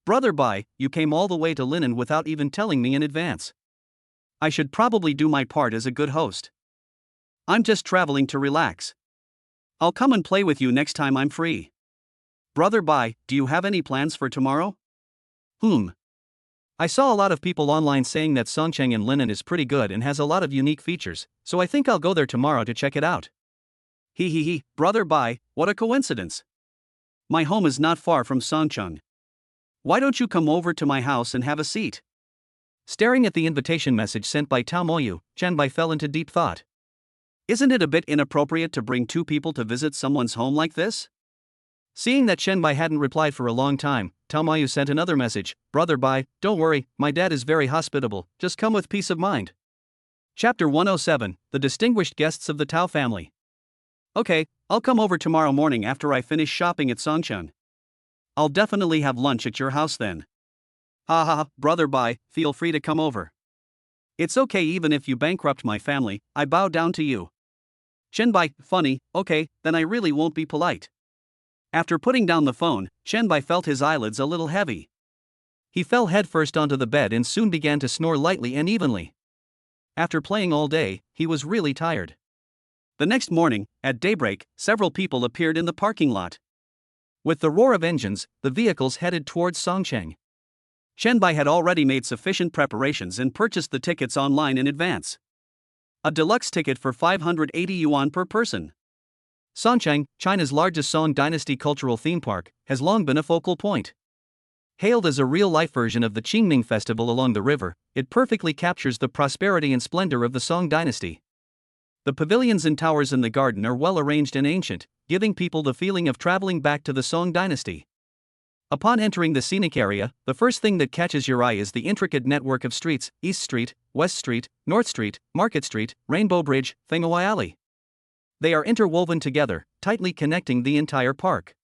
Brother Bai, you came all the way to Linen without even telling me in advance. I should probably do my part as a good host. I'm just traveling to relax. I'll come and play with you next time I'm free. Brother Bai, do you have any plans for tomorrow?" I saw a lot of people online saying that Songcheng in Linen is pretty good and has a lot of unique features, so I think I'll go there tomorrow to check it out. He, brother Bai, what a coincidence. My home is not far from Songcheng. Why don't you come over to my house and have a seat? Staring at the invitation message sent by Tao Moyu, Chen Bai fell into deep thought. Isn't it a bit inappropriate to bring 2 people to visit someone's home like this? Seeing that Chen Bai hadn't replied for a long time, Tao Mayu sent another message, "Brother Bai, don't worry, my dad is very hospitable, just come with peace of mind." Chapter 107, The Distinguished Guests of the Tao Family. Okay, I'll come over tomorrow morning after I finish shopping at Songcheng. I'll definitely have lunch at your house then. Ha ha, brother Bai, feel free to come over. It's okay even if you bankrupt my family, I bow down to you. Chen Bai, funny, okay, then I really won't be polite. After putting down the phone, Chen Bai felt his eyelids a little heavy. He fell headfirst onto the bed and soon began to snore lightly and evenly. After playing all day, he was really tired. The next morning, at daybreak, several people appeared in the parking lot. With the roar of engines, the vehicles headed towards Songcheng. Chen Bai had already made sufficient preparations and purchased the tickets online in advance. A deluxe ticket for 580 yuan per person. Songcheng, China's largest Song Dynasty cultural theme park, has long been a focal point. Hailed as a real-life version of the Qingming festival along the river, it perfectly captures the prosperity and splendor of the Song Dynasty. The pavilions and towers in the garden are well arranged and ancient, giving people the feeling of traveling back to the Song Dynasty. Upon entering the scenic area, the first thing that catches your eye is the intricate network of streets: East Street, West Street, North Street, Market Street, Rainbow Bridge, Fenghua Alley. They are interwoven together, tightly connecting the entire park.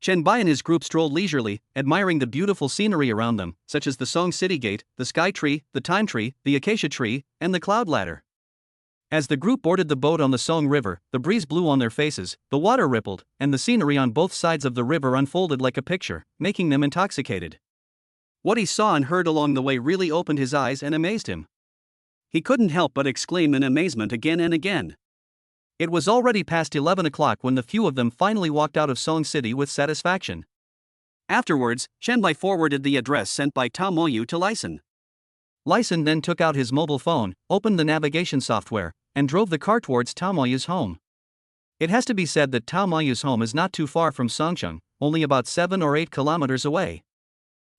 Chen Bai and his group strolled leisurely, admiring the beautiful scenery around them, such as the Song City Gate, the Sky Tree, the Time Tree, the Acacia Tree, and the Cloud Ladder. As the group boarded the boat on the Song River, the breeze blew on their faces, the water rippled, and the scenery on both sides of the river unfolded like a picture, making them intoxicated. What he saw and heard along the way really opened his eyes and amazed him. He couldn't help but exclaim in amazement again and again. It was already past 11 o'clock when the few of them finally walked out of Song City with satisfaction. Afterwards, Chen Bai forwarded the address sent by Tao Moyu to Lyson. Lyson then took out his mobile phone, opened the navigation software, and drove the car towards Tao Moyu's home. It has to be said that Tao Moyu's home is not too far from Songcheng, only about 7 or 8 kilometers away.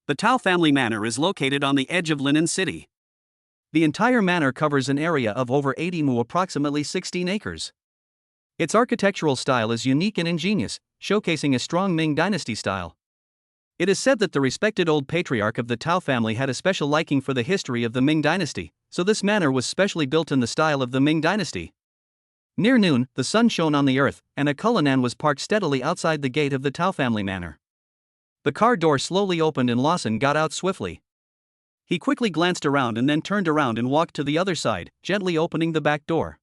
The Tao family manor is located on the edge of Linen City. The entire manor covers an area of over 80 mu, approximately 16 acres. Its architectural style is unique and ingenious, showcasing a strong Ming dynasty style. It is said that the respected old patriarch of the Tao family had a special liking for the history of the Ming dynasty, so this manor was specially built in the style of the Ming dynasty. Near noon, the sun shone on the earth, and a Cullinan was parked steadily outside the gate of the Tao family manor. The car door slowly opened and Lawson got out swiftly. He quickly glanced around and then turned around and walked to the other side, gently opening the back door.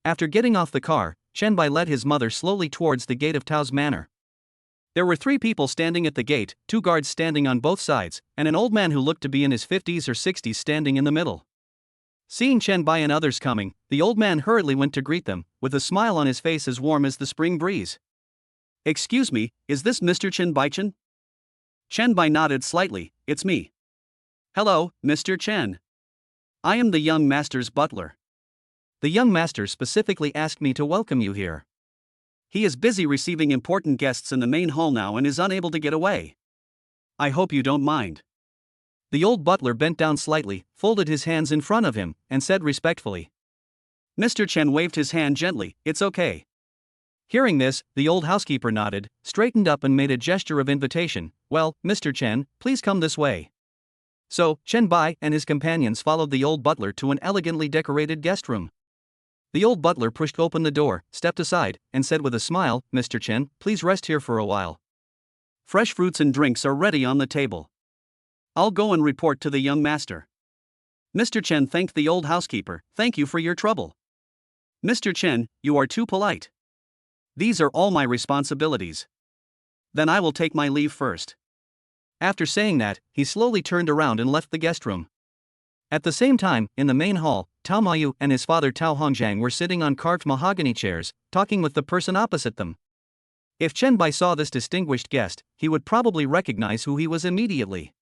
After getting off the car, Chen Bai led his mother slowly towards the gate of Tao's manor. There were 3 people standing at the gate, 2 guards standing on both sides, and an old man who looked to be in his 50s or 60s standing in the middle. Seeing Chen Bai and others coming, the old man hurriedly went to greet them, with a smile on his face as warm as the spring breeze. "Excuse me, is this Mr. Chen Baichen?" Chen Bai nodded slightly. "It's me." "Hello, Mr. Chen. I am the young master's butler. The young master specifically asked me to welcome you here. He is busy receiving important guests in the main hall now and is unable to get away. I hope you don't mind." The old butler bent down slightly, folded his hands in front of him, and said respectfully. Mr. Chen waved his hand gently. "It's okay." Hearing this, the old housekeeper nodded, straightened up and made a gesture of invitation. "Well, Mr. Chen, please come this way." So, Chen Bai and his companions followed the old butler to an elegantly decorated guest room. The old butler pushed open the door, stepped aside, and said with a smile, "Mr. Chen, please rest here for a while. Fresh fruits and drinks are ready on the table. I'll go and report to the young master." Mr. Chen thanked the old housekeeper. "Thank you for your trouble. Mr. Chen, you are too polite. These are all my responsibilities. Then I will take my leave first." After saying that, he slowly turned around and left the guest room. At the same time, in the main hall, Tao Mayu and his father Tao Hongjiang were sitting on carved mahogany chairs, talking with the person opposite them. If Chen Bai saw this distinguished guest, he would probably recognize who he was immediately.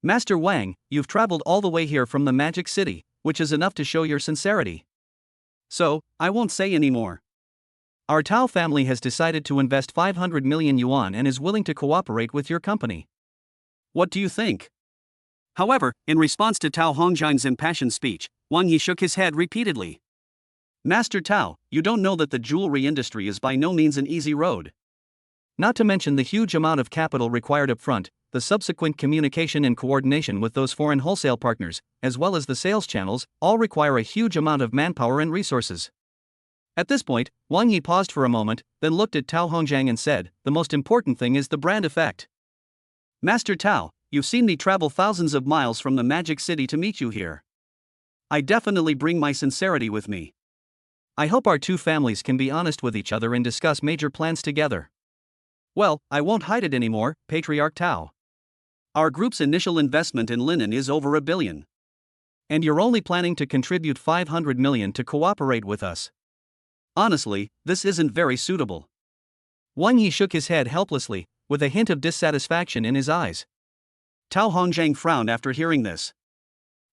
"Master Wang, you've traveled all the way here from the Magic City, which is enough to show your sincerity. So, I won't say any more. Our Tao family has decided to invest 500 million yuan and is willing to cooperate with your company. What do you think?" However, in response to Tao Hongjiang's impassioned speech, Wang Yi shook his head repeatedly. "Master Tao, you don't know that the jewelry industry is by no means an easy road. Not to mention the huge amount of capital required up front, the subsequent communication and coordination with those foreign wholesale partners, as well as the sales channels, all require a huge amount of manpower and resources." At this point, Wang Yi paused for a moment, then looked at Tao Hongjiang and said, "The most important thing is the brand effect. Master Tao, you've seen me travel thousands of miles from the Magic City to meet you here. I definitely bring my sincerity with me. I hope our two families can be honest with each other and discuss major plans together. Well, I won't hide it anymore, Patriarch Tao. Our group's initial investment in linen is over 1 billion. And you're only planning to contribute 500 million to cooperate with us. Honestly, this isn't very suitable." Wang Yi shook his head helplessly, with a hint of dissatisfaction in his eyes. Tao Hongjiang frowned after hearing this.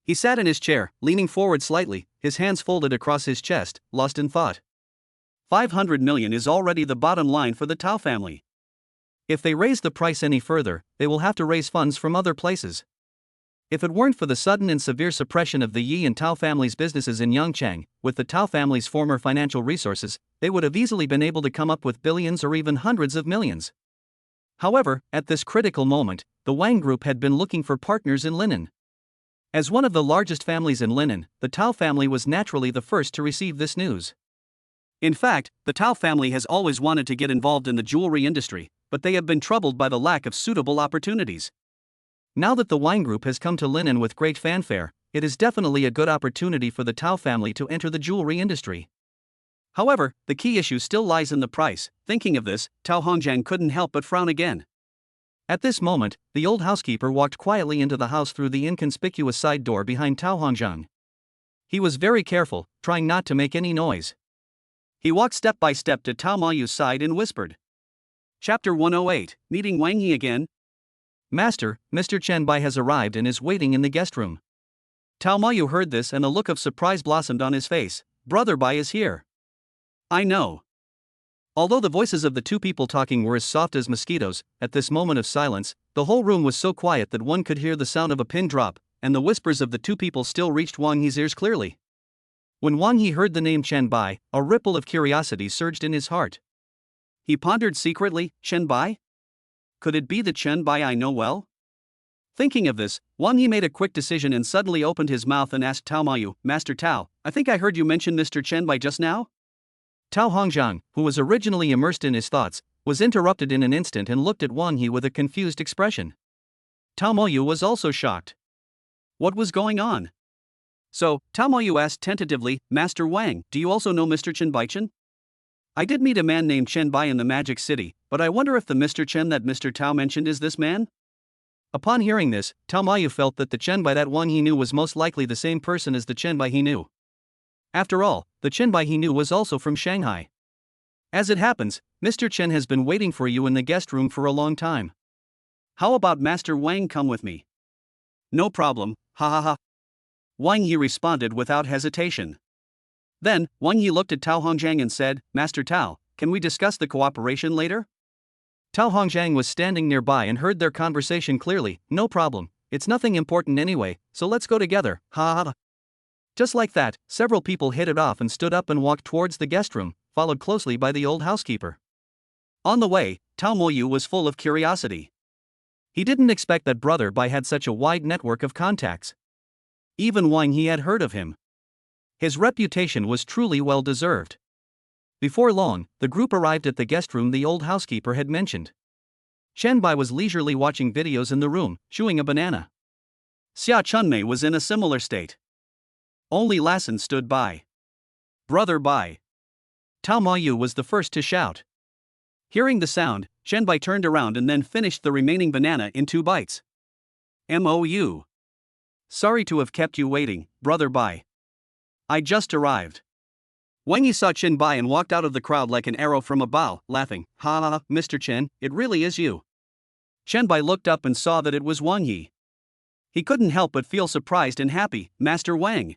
He sat in his chair, leaning forward slightly, his hands folded across his chest, lost in thought. 500 million is already the bottom line for the Tao family. If they raise the price any further, they will have to raise funds from other places. If it weren't for the sudden and severe suppression of the Yi and Tao family's businesses in Yangchang, with the Tao family's former financial resources, they would have easily been able to come up with billions or even hundreds of millions. However, at this critical moment, the Wang Group had been looking for partners in linen. As one of the largest families in linen, the Tao family was naturally the first to receive this news. In fact, the Tao family has always wanted to get involved in the jewelry industry, but they have been troubled by the lack of suitable opportunities. Now that the Wang Group has come to linen with great fanfare, it is definitely a good opportunity for the Tao family to enter the jewelry industry. However, the key issue still lies in the price. Thinking of this, Tao Hongjiang couldn't help but frown again. At this moment, the old housekeeper walked quietly into the house through the inconspicuous side door behind Tao Hongjiang. He was very careful, trying not to make any noise. He walked step by step to Tao Mayu's side and whispered. Chapter 108, Meeting Wang Yi Again. "Master, Mr. Chen Bai has arrived and is waiting in the guest room." Tao Mayu heard this and a look of surprise blossomed on his face. "Brother Bai is here. I know." Although the voices of the two people talking were as soft as mosquitoes, at this moment of silence, the whole room was so quiet that one could hear the sound of a pin drop, and the whispers of the two people still reached Wang Yi's ears clearly. When Wang Yi heard the name Chen Bai, a ripple of curiosity surged in his heart. He pondered secretly, Chen Bai? Could it be the Chen Bai I know well? Thinking of this, Wang Yi made a quick decision and suddenly opened his mouth and asked Tao Mayu, "Master Tao, I think I heard you mention Mr. Chen Bai just now?" Tao Hongjiang, who was originally immersed in his thoughts, was interrupted in an instant and looked at Wang Yi with a confused expression. Tao Mayu was also shocked. What was going on? So, Tao Mayu asked tentatively, "Master Wang, do you also know Mr. Chen Bai Chen? I did meet a man named Chen Bai in the Magic City, but I wonder if the Mr. Chen that Mr. Tao mentioned is this man?" Upon hearing this, Tao Mayu felt that the Chen Bai that Wang Yi knew was most likely the same person as the Chen Bai he knew. After all, the Chen Bai he knew was also from Shanghai. "As it happens, Mr. Chen has been waiting for you in the guest room for a long time. How about Master Wang come with me?" "No problem, ha ha ha." Wang Yi responded without hesitation. Then, Wang Yi looked at Tao Hongjiang and said, "Master Tao, can we discuss the cooperation later?" Tao Hongjiang was standing nearby and heard their conversation clearly. "No problem, it's nothing important anyway, so let's go together, ha ha ha." Just like that, several people hit it off and stood up and walked towards the guest room, followed closely by the old housekeeper. On the way, Tao Moyu was full of curiosity. He didn't expect that Brother Bai had such a wide network of contacts. Even Wang He had heard of him. His reputation was truly well deserved. Before long, the group arrived at the guest room the old housekeeper had mentioned. Chen Bai was leisurely watching videos in the room, chewing a banana. Xia Chunmei was in a similar state. Only Lassen stood by. Brother Bai. Tao Mayu was the first to shout. Hearing the sound, Chen Bai turned around and then finished the remaining banana in 2 bites. MOU. Sorry to have kept you waiting, Brother Bai. I just arrived. Wang Yi saw Chen Bai and walked out of the crowd like an arrow from a bow, laughing. Ha ha, Mr. Chen, it really is you. Chen Bai looked up and saw that it was Wang Yi. He couldn't help but feel surprised and happy. Master Wang.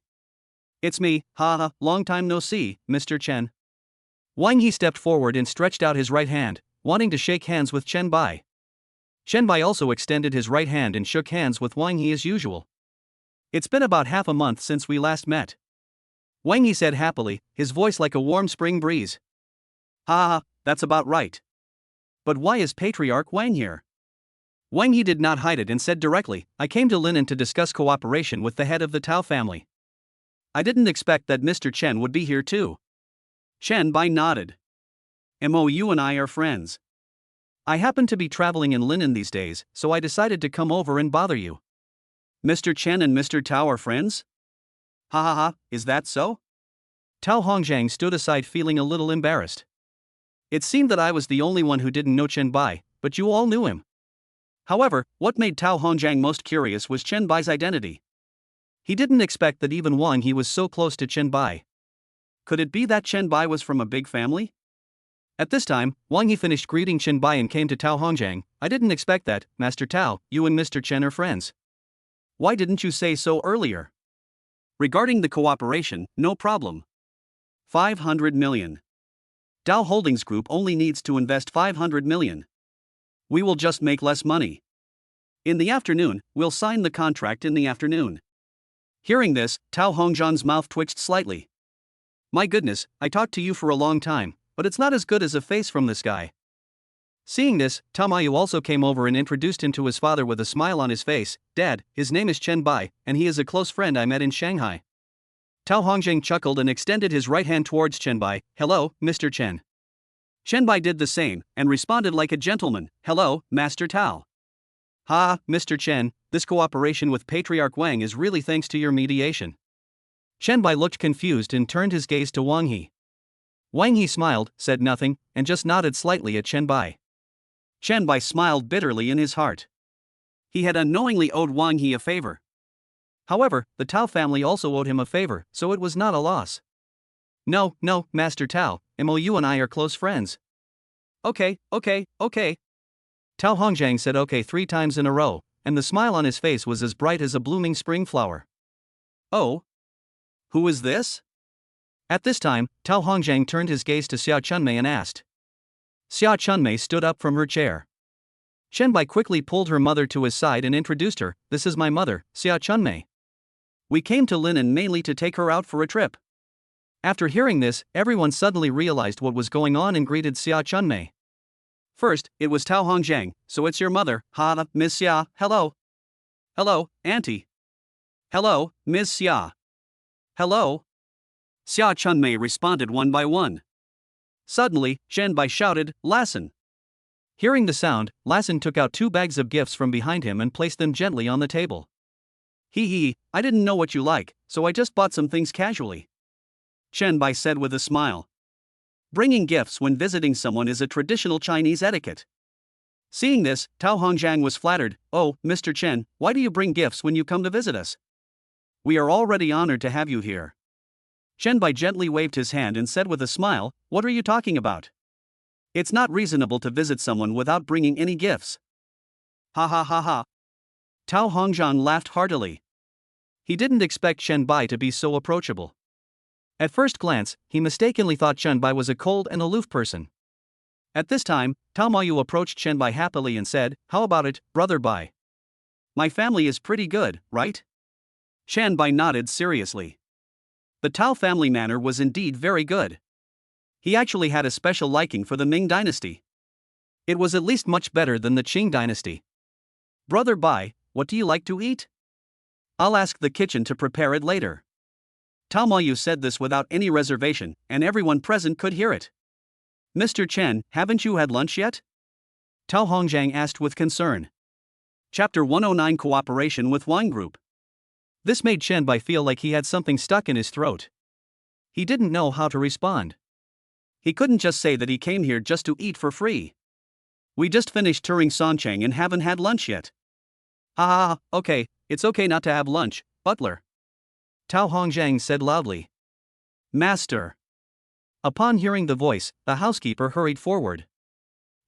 It's me, ha ha, long time no see, Mr. Chen. Wang Yi stepped forward and stretched out his right hand, wanting to shake hands with Chen Bai. Chen Bai also extended his right hand and shook hands with Wang Yi as usual. It's been about half a month since we last met. Wang Yi said happily, his voice like a warm spring breeze. Ha ha, that's about right. But why is Patriarch Wang here? Wang Yi did not hide it and said directly, I came to Linen to discuss cooperation with the head of the Tao family. I didn't expect that Mr. Chen would be here too. Chen Bai nodded. MOU and I are friends. I happen to be traveling in Linen these days, so I decided to come over and bother you. Mr. Chen and Mr. Tao are friends? Ha ha ha, is that so? Tao Hongjiang stood aside feeling a little embarrassed. It seemed that I was the only one who didn't know Chen Bai, but you all knew him. However, what made Tao Hongjiang most curious was Chen Bai's identity. He didn't expect that even Wang He was so close to Chen Bai. Could it be that Chen Bai was from a big family? At this time, Wang He finished greeting Chen Bai and came to Tao Hongjiang. I didn't expect that, Master Tao, you and Mr. Chen are friends. Why didn't you say so earlier? Regarding the cooperation, no problem. 500 million. Dow Holdings Group only needs to invest 500 million. We will just make less money. In the afternoon, we'll sign the contract in the afternoon. Hearing this, Tao Hongjiang's mouth twitched slightly. My goodness, I talked to you for a long time, but it's not as good as a face from this guy. Seeing this, Tao Mayu also came over and introduced him to his father with a smile on his face. Dad, his name is Chen Bai, and he is a close friend I met in Shanghai. Tao Hongjiang chuckled and extended his right hand towards Chen Bai. Hello, Mr. Chen. Chen Bai did the same, and responded like a gentleman. Hello, Master Tao. Ha, Mr. Chen, this cooperation with Patriarch Wang is really thanks to your mediation. Chen Bai looked confused and turned his gaze to Wang He. Wang He smiled, said nothing, and just nodded slightly at Chen Bai. Chen Bai smiled bitterly in his heart. He had unknowingly owed Wang He a favor. However, the Tao family also owed him a favor, so it was not a loss. No, Master Tao, MOU and I are close friends. Okay. Tao Hongjiang said okay 3 times in a row, and the smile on his face was as bright as a blooming spring flower. Oh? Who is this? At this time, Tao Hongjiang turned his gaze to Xia Chunmei and asked. Xia Chunmei stood up from her chair. Chen Bai quickly pulled her mother to his side and introduced her. This is my mother, Xia Chunmei. We came to Linen mainly to take her out for a trip. After hearing this, everyone suddenly realized what was going on and greeted Xia Chunmei. First, it was Tao Hongjiang. So it's your mother, ha, Ms. Xia, hello. Hello, Auntie. Hello, Ms. Xia. Hello. Xia Chunmei responded one by one. Suddenly, Chen Bai shouted, Lassen. Hearing the sound, Lassen took out 2 bags of gifts from behind him and placed them gently on the table. Hee, I didn't know what you like, so I just bought some things casually. Chen Bai said with a smile. Bringing gifts when visiting someone is a traditional Chinese etiquette. Seeing this, Tao Hongjiang was flattered. Oh, Mr. Chen, why do you bring gifts when you come to visit us? We are already honored to have you here. Chen Bai gently waved his hand and said with a smile, What are you talking about? It's not reasonable to visit someone without bringing any gifts. Ha ha ha ha. Tao Hongjiang laughed heartily. He didn't expect Chen Bai to be so approachable. At first glance, he mistakenly thought Chen Bai was a cold and aloof person. At this time, Tao Mayu approached Chen Bai happily and said, How about it, Brother Bai? My family is pretty good, right? Chen Bai nodded seriously. The Tao family manner was indeed very good. He actually had a special liking for the Ming dynasty. It was at least much better than the Qing dynasty. Brother Bai, what do you like to eat? I'll ask the kitchen to prepare it later. Tao Moyu said this without any reservation, and everyone present could hear it. Mr. Chen, haven't you had lunch yet? Tao Hongjiang asked with concern. Chapter 109 Cooperation with Wine Group. This made Chen Bai feel like he had something stuck in his throat. He didn't know how to respond. He couldn't just say that he came here just to eat for free. We just finished touring Songcheng and haven't had lunch yet. Ha ha ha, okay, it's okay not to have lunch, butler. Tao Hongjiang said loudly. Master. Upon hearing the voice, the housekeeper hurried forward.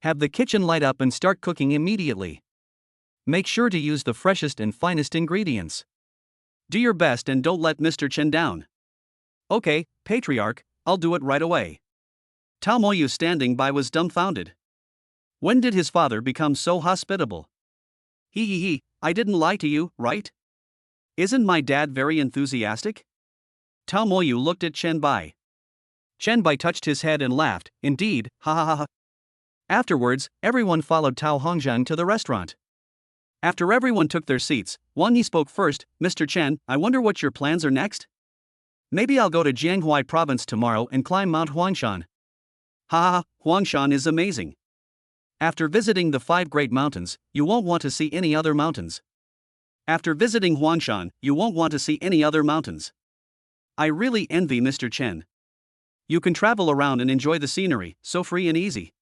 Have the kitchen light up and start cooking immediately. Make sure to use the freshest and finest ingredients. Do your best and don't let Mr. Chen down. Okay, patriarch, I'll do it right away. Tao Moyu standing by was dumbfounded. When did his father become so hospitable? He, I didn't lie to you, right? Isn't my dad very enthusiastic? Tao Moyu looked at Chen Bai. Chen Bai touched his head and laughed, indeed, ha ha ha ha. Afterwards, everyone followed Tao Hongjiang to the restaurant. After everyone took their seats, Wang Yi spoke first. Mr. Chen, I wonder what your plans are next? Maybe I'll go to Jianghuai province tomorrow and climb Mount Huangshan. Ha ha, Huangshan is amazing. After visiting the 5 great mountains, you won't want to see any other mountains. After visiting Huangshan, you won't want to see any other mountains. I really envy Mr. Chen. You can travel around and enjoy the scenery, so free and easy.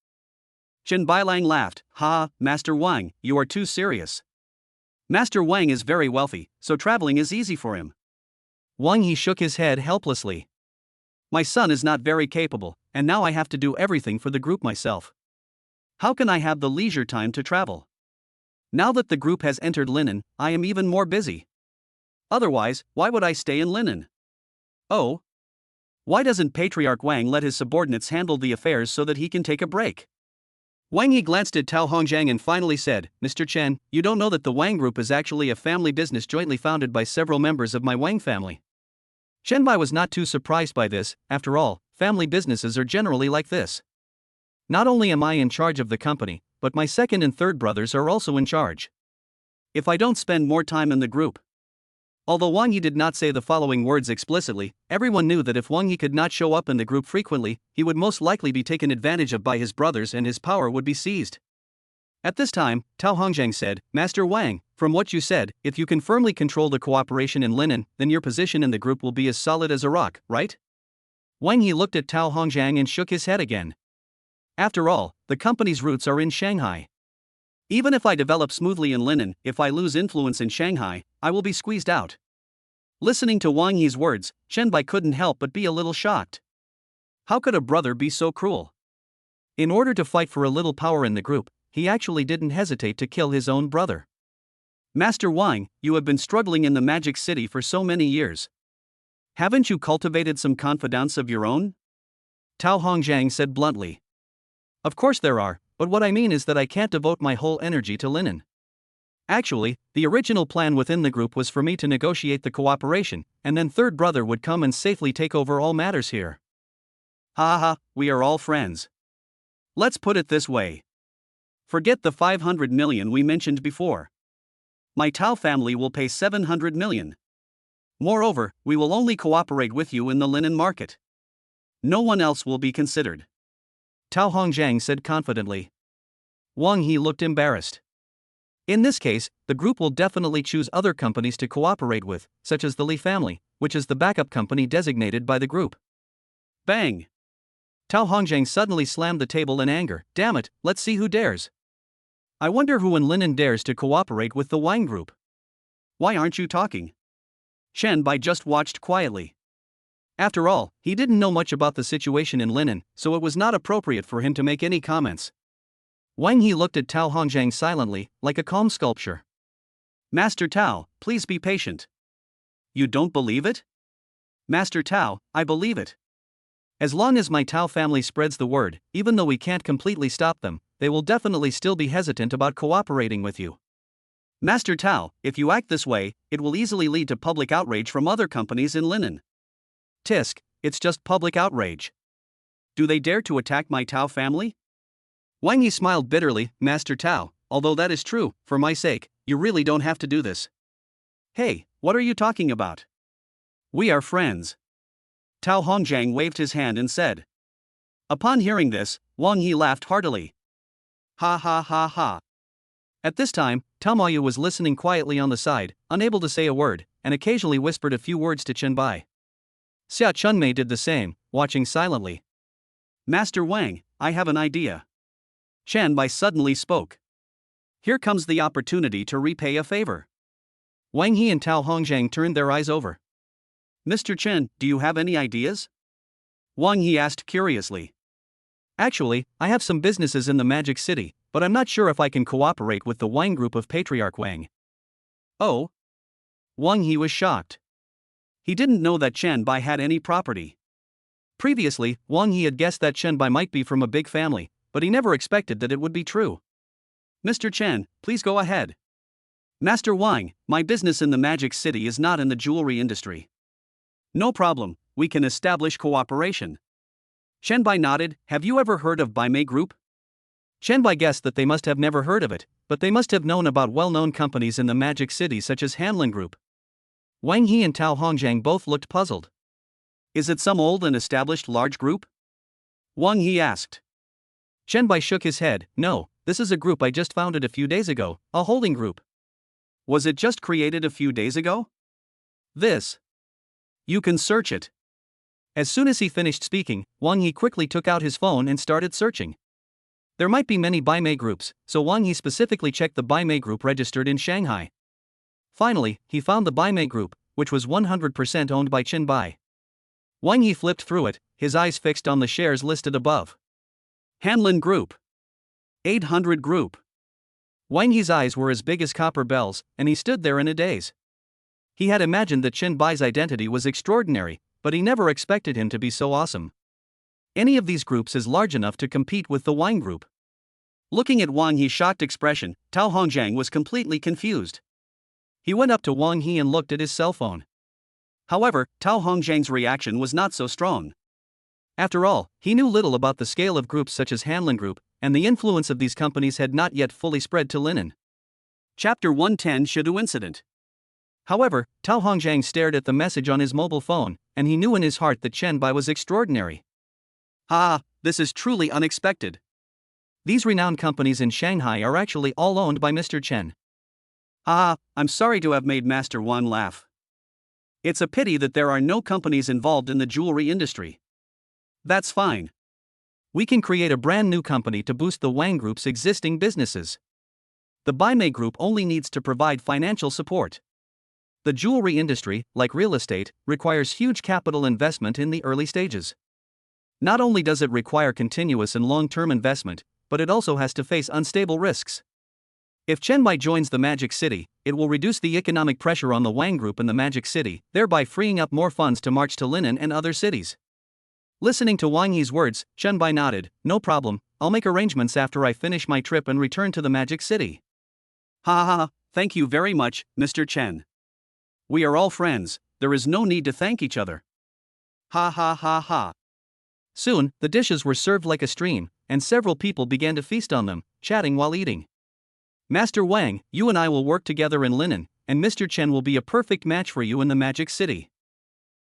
Chen Bailang laughed. Ha, Master Wang, you are too serious. Master Wang is very wealthy, so traveling is easy for him. Wang Yi shook his head helplessly. My son is not very capable, and now I have to do everything for the group myself. How can I have the leisure time to travel? Now that the group has entered Linen, I am even more busy. Otherwise, why would I stay in Linen? Oh. Why doesn't Patriarch Wang let his subordinates handle the affairs so that he can take a break? Wang Yi glanced at Tao Hongjiang and finally said, Mr. Chen, you don't know that the Wang Group is actually a family business jointly founded by several members of my Wang family. Chen Bai was not too surprised by this. After all, family businesses are generally like this. Not only am I in charge of the company, but my second and third brothers are also in charge. If I don't spend more time in the group. Although Wang Yi did not say the following words explicitly, everyone knew that if Wang Yi could not show up in the group frequently, he would most likely be taken advantage of by his brothers and his power would be seized. At this time, Tao Hongjiang said, Master Wang, from what you said, if you can firmly control the cooperation in Linen, then your position in the group will be as solid as a rock, right? Wang Yi looked at Tao Hongjiang and shook his head again. After all, the company's roots are in Shanghai. Even if I develop smoothly in Linen, if I lose influence in Shanghai, I will be squeezed out. Listening to Wang Yi's words, Chen Bai couldn't help but be a little shocked. How could a brother be so cruel? In order to fight for a little power in the group, he actually didn't hesitate to kill his own brother. Master Wang, you have been struggling in the Magic City for so many years. Haven't you cultivated some confidants of your own? Tao Hongjiang said bluntly. Of course there are, but what I mean is that I can't devote my whole energy to Linen. Actually, the original plan within the group was for me to negotiate the cooperation, and then third brother would come and safely take over all matters here. Ha ha ha, we are all friends. Let's put it this way. Forget the 500 million we mentioned before. My Tao family will pay 700 million. Moreover, we will only cooperate with you in the Linen market. No one else will be considered. Tao Hongjiang said confidently. Wang Yi looked embarrassed. In this case, the group will definitely choose other companies to cooperate with, such as the Li family, which is the backup company designated by the group. Bang! Tao Hongjiang suddenly slammed the table in anger. Damn it, let's see who dares. I wonder who in Linen dares to cooperate with the Wang Group. Why aren't you talking? Chen Bai just watched quietly. After all, he didn't know much about the situation in Linen, so it was not appropriate for him to make any comments. Wang Yi looked at Tao Hongjiang silently, like a calm sculpture. Master Tao, please be patient. You don't believe it? Master Tao, I believe it. As long as my Tao family spreads the word, even though we can't completely stop them, they will definitely still be hesitant about cooperating with you. Master Tao, if you act this way, it will easily lead to public outrage from other companies in Linen. Tisk, it's just public outrage. Do they dare to attack my Tao family? Wang Yi smiled bitterly. Master Tao, although that is true, for my sake, you really don't have to do this. Hey, what are you talking about? We are friends. Tao Hongjiang waved his hand and said. Upon hearing this, Wang Yi laughed heartily. Ha ha ha ha. At this time, Tao Maoyu was listening quietly on the side, unable to say a word, and occasionally whispered a few words to Chen Bai. Xia Chunmei did the same, watching silently. Master Wang, I have an idea. Chen Bai suddenly spoke. Here comes the opportunity to repay a favor. Wang He and Tao Hongjiang turned their eyes over. Mr. Chen, do you have any ideas? Wang He asked curiously. Actually, I have some businesses in the Magic City, but I'm not sure if I can cooperate with the Wang Group of Patriarch Wang. Oh? Wang He was shocked. He didn't know that Chen Bai had any property. Previously, Wang He had guessed that Chen Bai might be from a big family, but he never expected that it would be true. Mr. Chen, please go ahead. Master Wang, my business in the Magic City is not in the jewelry industry. No problem, we can establish cooperation. Chen Bai nodded. Have you ever heard of Baimei Group? Chen Bai guessed that they must have never heard of it, but they must have known about well-known companies in the Magic City such as Hanlin Group. Wang He and Tao Hongjiang both looked puzzled. Is it some old and established large group? Wang He asked. Chen Bai shook his head. No, this is a group I just founded a few days ago, a holding group. Was it just created a few days ago? This. You can search it. As soon as he finished speaking, Wang He quickly took out his phone and started searching. There might be many Baimei groups, so Wang He specifically checked the Baimei group registered in Shanghai. Finally, he found the Baimei group, which was 100% owned by Chen Bai. Wang He flipped through it, his eyes fixed on the shares listed above. Hanlin Group. 800 Group. Wang He's eyes were as big as copper bells, and he stood there in a daze. He had imagined that Chen Bai's identity was extraordinary, but he never expected him to be so awesome. Any of these groups is large enough to compete with the Wang Group. Looking at Wang He's shocked expression, Tao Hongjiang was completely confused. He went up to Wang He and looked at his cell phone. However, Tao Hongjiang's reaction was not so strong. After all, he knew little about the scale of groups such as Hanlin Group, and the influence of these companies had not yet fully spread to Linen. Chapter 110 Shidu Incident. However, Tao Hongjiang stared at the message on his mobile phone, and he knew in his heart that Chen Bai was extraordinary. This is truly unexpected. These renowned companies in Shanghai are actually all owned by Mr. Chen. I'm sorry to have made Master Wan laugh. It's a pity that there are no companies involved in the jewelry industry. That's fine. We can create a brand new company to boost the Wang Group's existing businesses. The Baimei Group only needs to provide financial support. The jewelry industry, like real estate, requires huge capital investment in the early stages. Not only does it require continuous and long-term investment, but it also has to face unstable risks. If Chen Bai joins the Magic City, it will reduce the economic pressure on the Wang Group in the Magic City, thereby freeing up more funds to march to Linen and other cities. Listening to Wang Yi's words, Chen Bai nodded. No problem, I'll make arrangements after I finish my trip and return to the Magic City. Thank you very much, Mr. Chen. We are all friends, there is no need to thank each other. Soon, the dishes were served like a stream, and several people began to feast on them, chatting while eating. Master Wang, you and I will work together in Linen, and Mr. Chen will be a perfect match for you in the Magic City.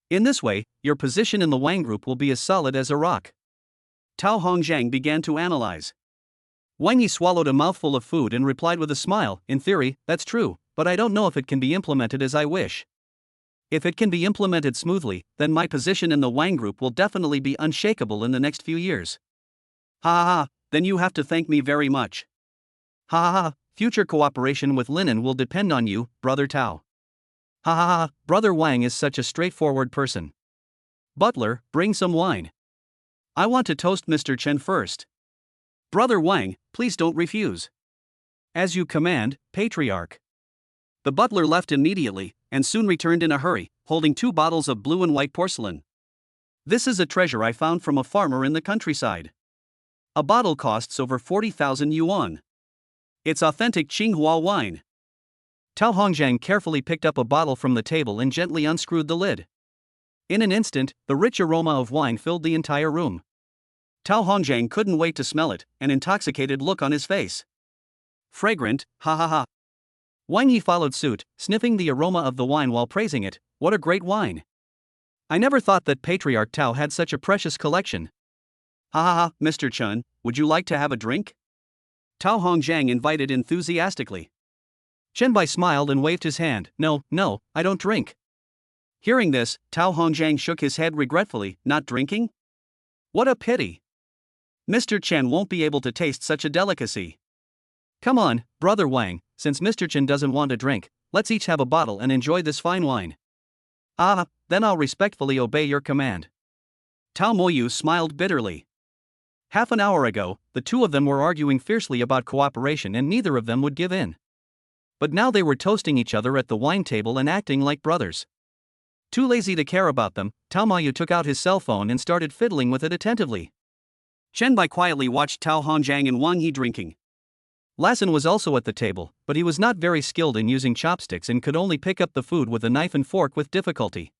In this way, your position in the Wang Group will be as solid as a rock. Tao Hongjiang began to analyze. Wang Yi swallowed a mouthful of food and replied with a smile, in theory, that's true, but I don't know if it can be implemented as I wish. If it can be implemented smoothly, then my position in the Wang Group will definitely be unshakable in the next few years. Then you have to thank me very much. Future cooperation with Linen will depend on you, Brother Tao. Brother Wang is such a straightforward person. Butler, bring some wine. I want to toast Mr. Chen first. Brother Wang, please don't refuse. As you command, Patriarch. The butler left immediately, and soon returned in a hurry, holding 2 bottles of blue and white porcelain. This is a treasure I found from a farmer in the countryside. A bottle costs over 40,000 yuan. It's authentic Qinghua wine. Tao Hongjiang carefully picked up a bottle from the table and gently unscrewed the lid. In an instant, the rich aroma of wine filled the entire room. Tao Hongjiang couldn't wait to smell it, an intoxicated look on his face. Fragrant, Wang Yi followed suit, sniffing the aroma of the wine while praising it. What a great wine! I never thought that Patriarch Tao had such a precious collection. Ha ha ha, Mr. Chen, would you like to have a drink? Tao Hongjiang invited enthusiastically. Chen Bai smiled and waved his hand. No, I don't drink. Hearing this, Tao Hongjiang shook his head regretfully. Not drinking? What a pity. Mr. Chen won't be able to taste such a delicacy. Come on, Brother Wang, since Mr. Chen doesn't want a drink, let's each have a bottle and enjoy this fine wine. Ah, then I'll respectfully obey your command. Tao Moyu smiled bitterly. Half an hour ago, the two of them were arguing fiercely about cooperation and neither of them would give in. But now they were toasting each other at the wine table and acting like brothers. Too lazy to care about them, Tao Moyu took out his cell phone and started fiddling with it attentively. Chen Bai quietly watched Tao Hongjiang and Wang Yi drinking. Lassen was also at the table, but he was not very skilled in using chopsticks and could only pick up the food with a knife and fork with difficulty.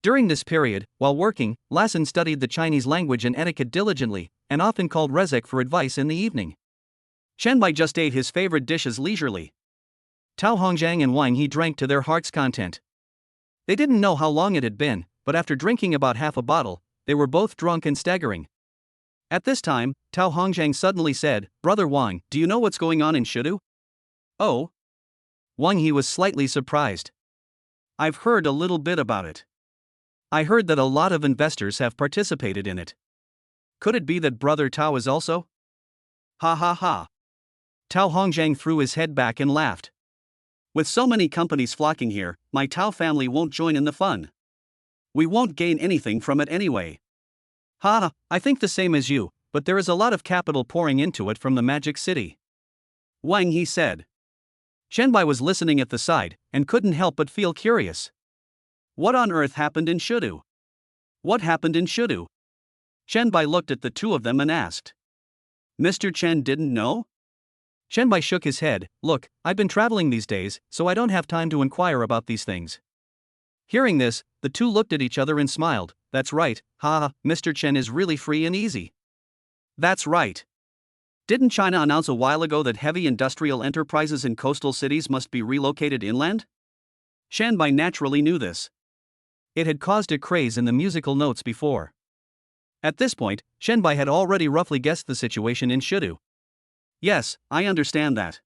During this period, while working, Lassen studied the Chinese language and etiquette diligently, and often called Rezek for advice in the evening. Chen Bai just ate his favorite dishes leisurely. Tao Hongjiang and Wang Yi drank to their heart's content. They didn't know how long it had been, but after drinking about half a bottle, they were both drunk and staggering. At this time, Tao Hongjiang suddenly said, Brother Wang, do you know what's going on in Shidu? Oh? Wang Yi was slightly surprised. I've heard a little bit about it. I heard that a lot of investors have participated in it. Could it be that Brother Tao is also? Ha ha ha. Tao Hongjiang threw his head back and laughed. With so many companies flocking here, my Tao family won't join in the fun. We won't gain anything from it anyway. Ha, I think the same as you, but there is a lot of capital pouring into it from the Magic City. Wang Yi said. Chen Bai was listening at the side, and couldn't help but feel curious. What on earth happened in Shidu? What happened in Shidu? Chen Bai looked at the two of them and asked. Mr. Chen didn't know? Chen Bai shook his head. Look, I've been traveling these days, so I don't have time to inquire about these things. Hearing this, the two looked at each other and smiled. That's right, Mr. Chen is really free and easy. That's right. Didn't China announce a while ago that heavy industrial enterprises in coastal cities must be relocated inland? Chen Bai naturally knew this. It had caused a craze in the musical notes before. At this point, Chen Bai had already roughly guessed the situation in Shidu. Yes, I understand that.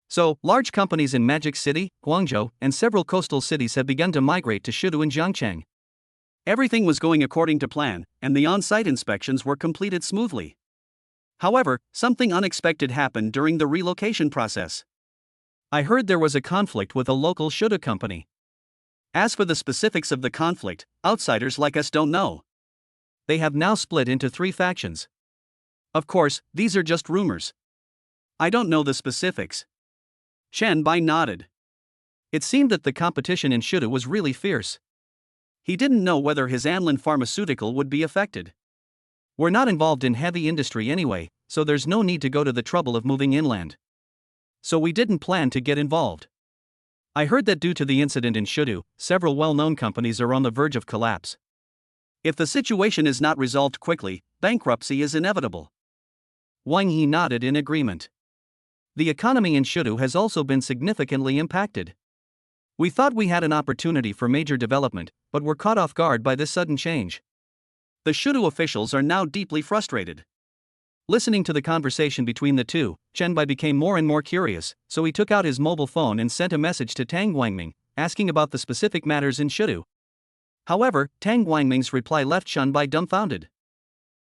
So, large companies in Magic City, Guangzhou, and several coastal cities have begun to migrate to Shidu and Jiangcheng. Everything was going according to plan, and the on-site inspections were completed smoothly. However, something unexpected happened during the relocation process. I heard there was a conflict with a local Shidu company. As for the specifics of the conflict, outsiders like us don't know. They have now split into 3 factions. Of course, these are just rumors. I don't know the specifics. Chen Bai nodded. It seemed that the competition in Shidu was really fierce. He didn't know whether his Anlin pharmaceutical would be affected. We're not involved in heavy industry anyway, so there's no need to go to the trouble of moving inland. So we didn't plan to get involved. I heard that due to the incident in Shidu, several well-known companies are on the verge of collapse. If the situation is not resolved quickly, bankruptcy is inevitable. Wang Yi nodded in agreement. The economy in Shidu has also been significantly impacted. We thought we had an opportunity for major development, but were caught off guard by this sudden change. The Shidu officials are now deeply frustrated. Listening to the conversation between the two, Chen Bai became more and more curious, so he took out his mobile phone and sent a message to Tang Guangming, asking about the specific matters in Shidu. However, Tang Guangming's reply left Chen Bai dumbfounded.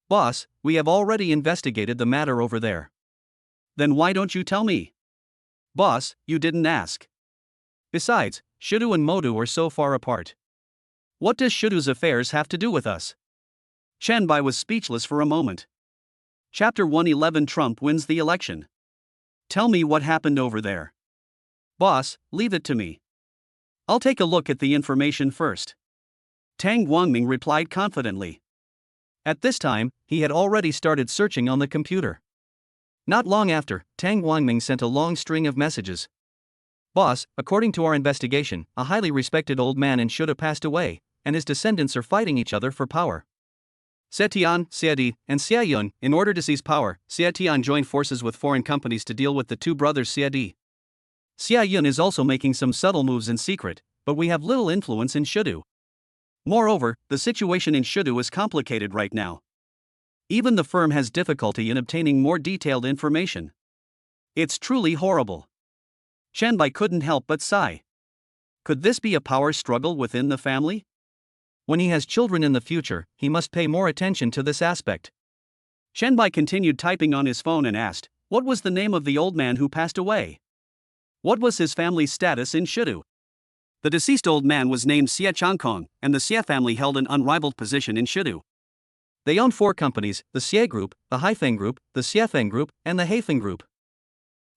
Boss, we have already investigated the matter over there. Then why don't you tell me? Boss, you didn't ask. Besides, Shidu and Modu are so far apart. What does Shidu's affairs have to do with us? Chen Bai was speechless for a moment. Chapter 111 Trump wins the election. Tell me what happened over there. Boss, leave it to me. I'll take a look at the information first. Tang Guangming replied confidently. At this time, he had already started searching on the computer. Not long after, Tang Guangming sent a long string of messages. Boss, according to our investigation, a highly respected old man in Shidu passed away, and his descendants are fighting each other for power. Setian, Xiadi, and Xiayun, in order to seize power, Xiatian joined forces with foreign companies to deal with the two brothers Xiadi. Xiayun is also making some subtle moves in secret, but we have little influence in Shidu. Moreover, the situation in Shudu is complicated right now. Even the firm has difficulty in obtaining more detailed information. It's truly horrible. Chen Bai couldn't help but sigh. Could this be a power struggle within the family? When he has children in the future, he must pay more attention to this aspect. Chen Bai continued typing on his phone and asked, what was the name of the old man who passed away? What was his family's status in Shudu? The deceased old man was named Xie Changkong, and the Xie family held an unrivaled position in Shudu. They owned 4 companies, the Xie Group, the Haifeng Group, the Xiefeng Group, and the Haifeng Group.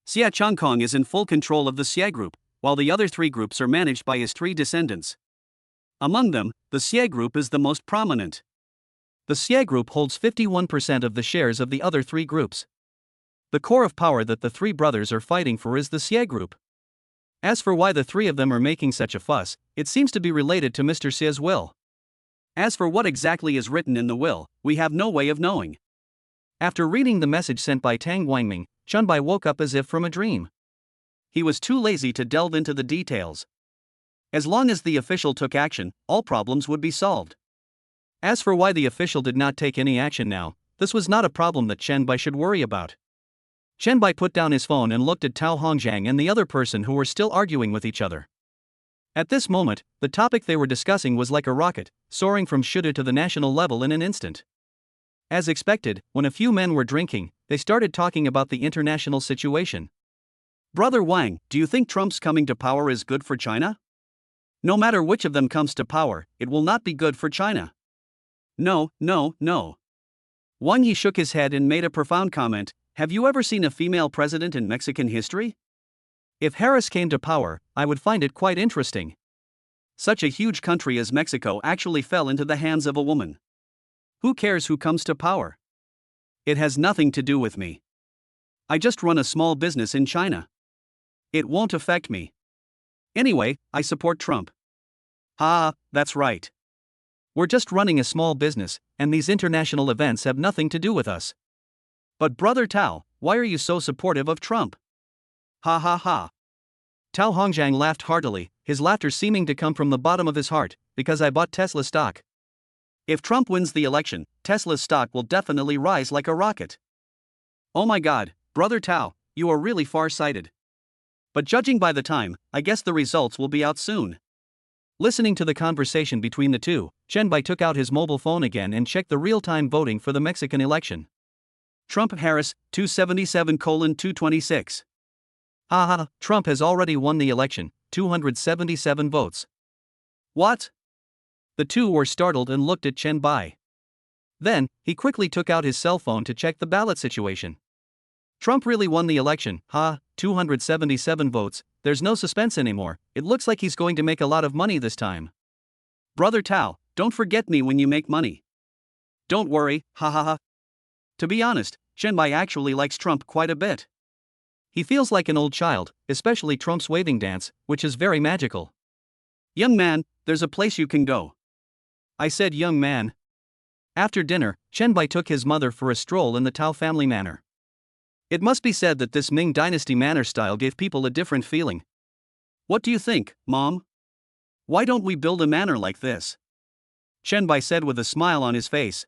Xie Changkong is in full control of the Xie Group, while the other 3 groups are managed by his 3 descendants. Among them, the Xie Group is the most prominent. The Xie Group holds 51% of the shares of the other 3 groups. The core of power that the 3 brothers are fighting for is the Xie Group. As for why the 3 of them are making such a fuss, it seems to be related to Mr. Xie's will. As for what exactly is written in the will, we have no way of knowing. After reading the message sent by Tang Guangming, Chen Bai woke up as if from a dream. He was too lazy to delve into the details. As long as the official took action, all problems would be solved. As for why the official did not take any action now, this was not a problem that Chen Bai should worry about. Chen Bai put down his phone and looked at Tao Hongjiang and the other person who were still arguing with each other. At this moment, the topic they were discussing was like a rocket, soaring from Shudu to the national level in an instant. As expected, when a few men were drinking, they started talking about the international situation. Brother Wang, do you think Trump's coming to power is good for China? No matter which of them comes to power, it will not be good for China. No. Wang Yi shook his head and made a profound comment. Have you ever seen a female president in Mexican history? If Harris came to power, I would find it quite interesting. Such a huge country as Mexico actually fell into the hands of a woman. Who cares who comes to power? It has nothing to do with me. I just run a small business in China. It won't affect me. Anyway, I support Trump. That's right. We're just running a small business, and these international events have nothing to do with us. But Brother Tao, why are you so supportive of Trump? Ha. Tao Hongjiang laughed heartily, his laughter seeming to come from the bottom of his heart, because I bought Tesla stock. If Trump wins the election, Tesla's stock will definitely rise like a rocket. Oh my god, Brother Tao, you are really far-sighted. But judging by the time, I guess the results will be out soon. Listening to the conversation between the two, Chen Bai took out his mobile phone again and checked the real-time voting for the Mexican election. Trump-Harris, 277:226. Trump has already won the election, 277 votes. What? The two were startled and looked at Chen Bai. Then, he quickly took out his cell phone to check the ballot situation. Trump really won the election, 277 votes, there's no suspense anymore, it looks like he's going to make a lot of money this time. Brother Tao, don't forget me when you make money. Don't worry, To be honest, Chen Bai actually likes Trump quite a bit. He feels like an old child, especially Trump's waving dance, which is very magical. Young man, there's a place you can go. I said young man. After dinner, Chen Bai took his mother for a stroll in the Tao family manor. It must be said that this Ming Dynasty manor style gave people a different feeling. What do you think, Mom? Why don't we build a manor like this? Chen Bai said with a smile on his face.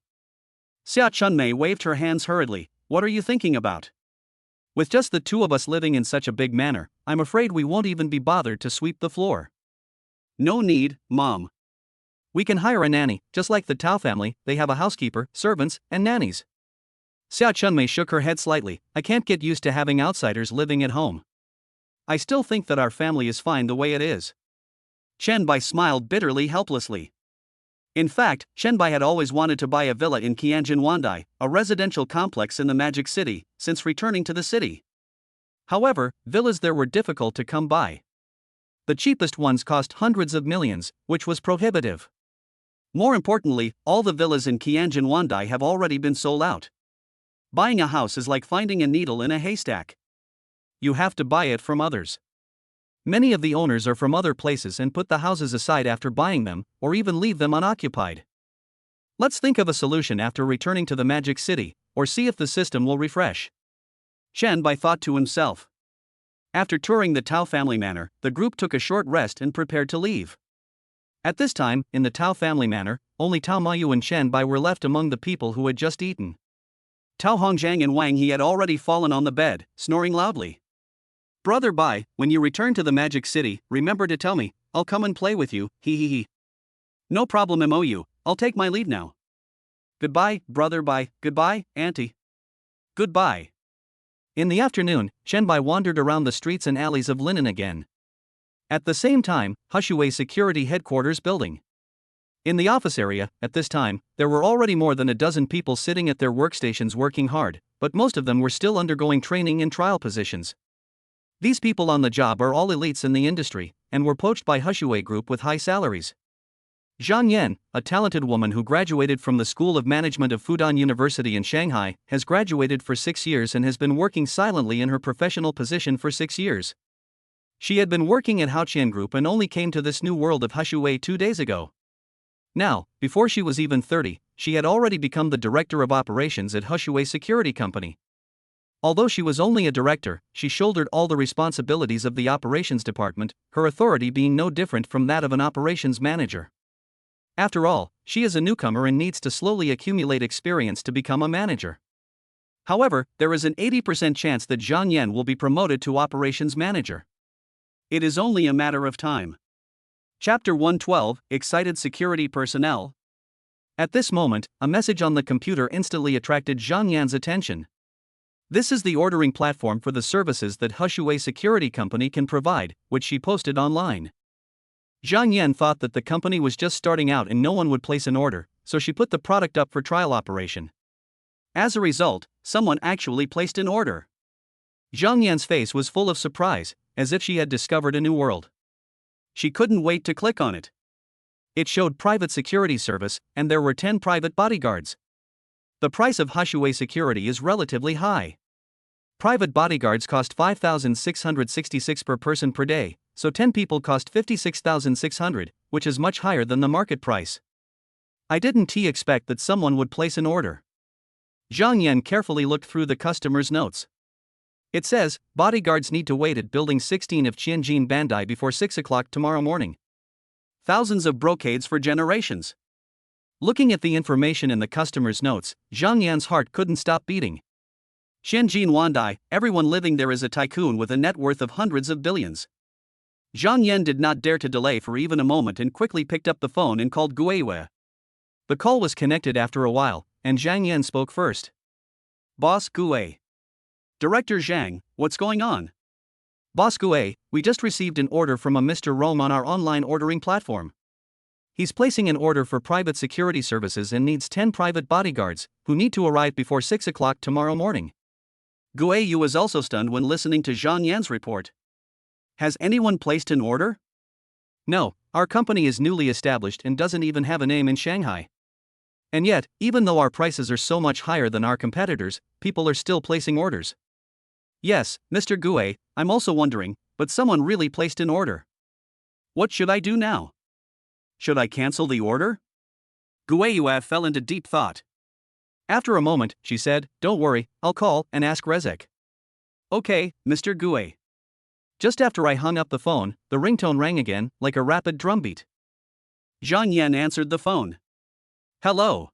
Xia Chunmei waved her hands hurriedly. What are you thinking about? With just the 2 of us living in such a big manor, I'm afraid we won't even be bothered to sweep the floor. No need, Mom. We can hire a nanny, just like the Tao family, they have a housekeeper, servants, and nannies. Xia Chunmei shook her head slightly. I can't get used to having outsiders living at home. I still think that our family is fine the way it is. Chen Bai smiled bitterly helplessly. In fact, Chen Bai had always wanted to buy a villa in Qianjin Wandai, a residential complex in the Magic City, since returning to the city. However, villas there were difficult to come by. The cheapest ones cost hundreds of millions, which was prohibitive. More importantly, all the villas in Qianjin Wandai have already been sold out. Buying a house is like finding a needle in a haystack. You have to buy it from others. Many of the owners are from other places and put the houses aside after buying them, or even leave them unoccupied. Let's think of a solution after returning to the Magic City, or see if the system will refresh. Chen Bai thought to himself. After touring the Tao family manor, the group took a short rest and prepared to leave. At this time, in the Tao family manor, only Tao Mayu and Chen Bai were left among the people who had just eaten. Tao Hongjiang and Wang He had already fallen on the bed, snoring loudly. Brother Bai, when you return to the Magic City, remember to tell me, I'll come and play with you, he. No problem MOU, I'll take my leave now. Goodbye, Brother Bai, goodbye, Auntie. Goodbye. In the afternoon, Chen Bai wandered around the streets and alleys of Linen again. At the same time, Hushui Security Headquarters building. In the office area, at this time, there were already more than a dozen people sitting at their workstations working hard, but most of them were still undergoing training in trial positions. These people on the job are all elites in the industry, and were poached by Hushui Group with high salaries. Zhang Yan, a talented woman who graduated from the School of Management of Fudan University in Shanghai, has graduated for 6 years and has been working silently in her professional position for 6 years. She had been working at Haoqian Group and only came to this new world of Hushui 2 days ago. Now, before she was even 30, she had already become the director of operations at Hushui Security Company. Although she was only a director, she shouldered all the responsibilities of the operations department, her authority being no different from that of an operations manager. After all, she is a newcomer and needs to slowly accumulate experience to become a manager. However, there is an 80% chance that Zhang Yan will be promoted to operations manager. It is only a matter of time. Chapter 112, Excited Security Personnel. At this moment, a message on the computer instantly attracted Zhang Yan's attention. This is the ordering platform for the services that Hushui Security Company can provide, which she posted online. Zhang Yan thought that the company was just starting out and no one would place an order, so she put the product up for trial operation. As a result, someone actually placed an order. Zhang Yan's face was full of surprise, as if she had discovered a new world. She couldn't wait to click on it. It showed private security service, and there were 10 private bodyguards. The price of Hushui security is relatively high. Private bodyguards cost 5,666 per person per day, so 10 people cost 56,600, which is much higher than the market price. I didn't expect that someone would place an order. Zhang Yan carefully looked through the customer's notes. It says, bodyguards need to wait at Building 16 of Tianjin Bandai before 6 o'clock tomorrow morning. Thousands of brocades for generations. Looking at the information in the customer's notes, Zhang Yan's heart couldn't stop beating. Tianjin Wandai, everyone living there is a tycoon with a net worth of hundreds of billions. Zhang Yan did not dare to delay for even a moment and quickly picked up the phone and called Guiyue. The call was connected after a while, and Zhang Yan spoke first. Boss Guiyue. Director Zhang, what's going on? Boss Guiyue, we just received an order from a Mr. Rome on our online ordering platform. He's placing an order for private security services and needs 10 private bodyguards, who need to arrive before 6 o'clock tomorrow morning. Guiyue was also stunned when listening to Zhang Yan's report. Has anyone placed an order? No, our company is newly established and doesn't even have a name in Shanghai. And yet, even though our prices are so much higher than our competitors, people are still placing orders. Yes, Mr. Guiyue, I'm also wondering, but someone really placed an order. What should I do now? Should I cancel the order? Guiyue fell into deep thought. After a moment, she said, don't worry, I'll call and ask Rezek. Okay, Mr. Guiyue. Just after I hung up the phone, the ringtone rang again, like a rapid drumbeat. Zhang Yan answered the phone. Hello.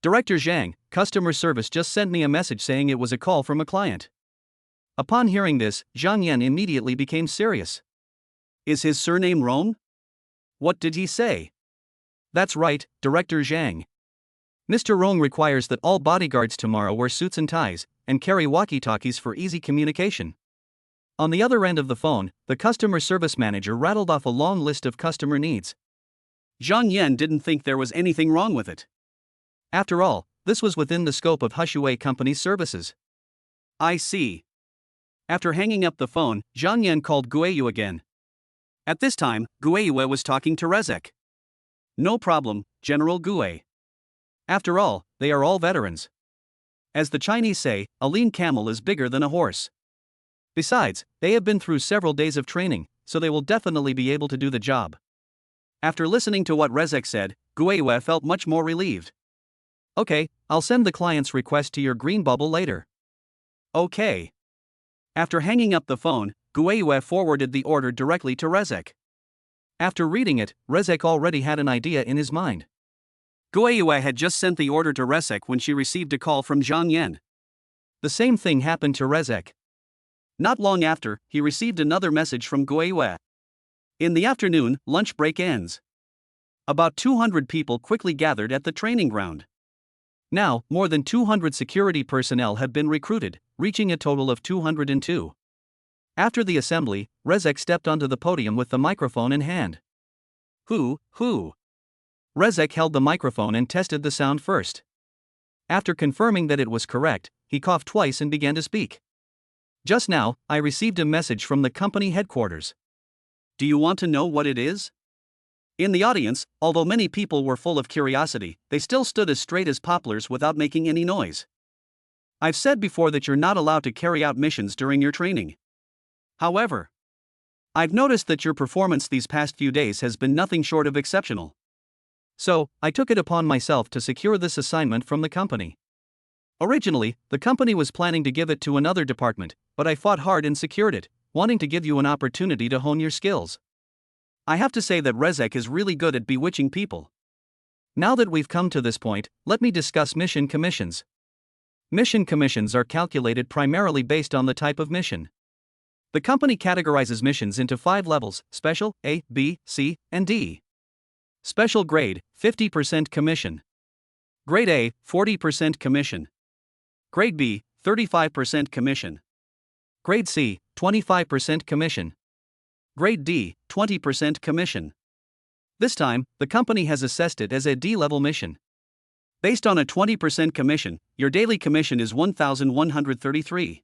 Director Zhang, customer service just sent me a message saying it was a call from a client. Upon hearing this, Zhang Yan immediately became serious. Is his surname Rome? What did he say? That's right, Director Zhang. Mr. Rong requires that all bodyguards tomorrow wear suits and ties, and carry walkie-talkies for easy communication. On the other end of the phone, the customer service manager rattled off a long list of customer needs. Zhang Yan didn't think there was anything wrong with it. After all, this was within the scope of Hushui Company's services. I see. After hanging up the phone, Zhang Yan called Guiyue again. At this time, Guiyue was talking to Rezek. No problem, General Guiyue. After all, they are all veterans. As the Chinese say, a lean camel is bigger than a horse. Besides, they have been through several days of training, so they will definitely be able to do the job. After listening to what Rezek said, Guiyue felt much more relieved. Okay, I'll send the client's request to your green bubble later. Okay. After hanging up the phone, Guiyue forwarded the order directly to Rezek. After reading it, Rezek already had an idea in his mind. Guiyue had just sent the order to Rezek when she received a call from Zhang Yan. The same thing happened to Rezek. Not long after, he received another message from Guiyue. In the afternoon, lunch break ends. About 200 people quickly gathered at the training ground. Now, more than 200 security personnel have been recruited, reaching a total of 202. After the assembly, Rezek stepped onto the podium with the microphone in hand. Who? Rezek held the microphone and tested the sound first. After confirming that it was correct, he coughed twice and began to speak. Just now, I received a message from the company headquarters. Do you want to know what it is? In the audience, although many people were full of curiosity, they still stood as straight as poplars without making any noise. I've said before that you're not allowed to carry out missions during your training. However, I've noticed that your performance these past few days has been nothing short of exceptional. So, I took it upon myself to secure this assignment from the company. Originally, the company was planning to give it to another department, but I fought hard and secured it, wanting to give you an opportunity to hone your skills. I have to say that Rezek is really good at bewitching people. Now that we've come to this point, let me discuss mission commissions. Mission commissions are calculated primarily based on the type of mission. The company categorizes missions into 5 levels: Special, A, B, C, and D. Special grade, 50% commission. Grade A, 40% commission. Grade B, 35% commission. Grade C, 25% commission. Grade D, 20% commission. This time, the company has assessed it as a D-level mission. Based on a 20% commission, your daily commission is 1,133.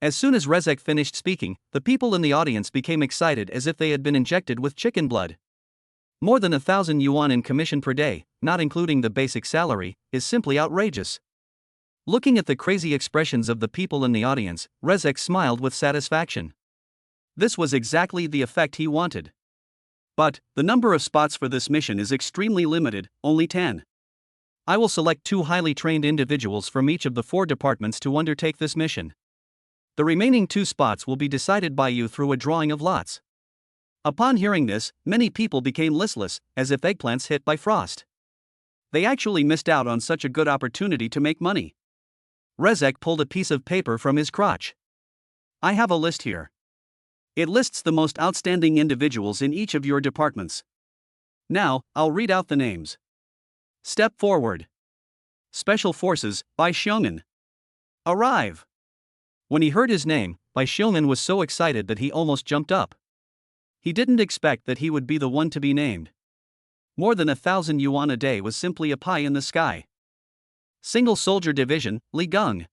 As soon as Rezek finished speaking, the people in the audience became excited as if they had been injected with chicken blood. More than 1,000 yuan in commission per day, not including the basic salary, is simply outrageous. Looking at the crazy expressions of the people in the audience, Rezek smiled with satisfaction. This was exactly the effect he wanted. But, the number of spots for this mission is extremely limited, only 10. I will select 2 highly trained individuals from each of the 4 departments to undertake this mission. The remaining 2 spots will be decided by you through a drawing of lots. Upon hearing this, many people became listless, as if eggplants hit by frost. They actually missed out on such a good opportunity to make money. Rezek pulled a piece of paper from his crotch. I have a list here. It lists the most outstanding individuals in each of your departments. Now, I'll read out the names. Step forward. Special Forces, by Xiong'an. Arrive. When he heard his name, Bai Xiong'an was so excited that he almost jumped up. He didn't expect that he would be the one to be named. More than 1,000 yuan a day was simply a pie in the sky. Single Soldier Division, Li Geng.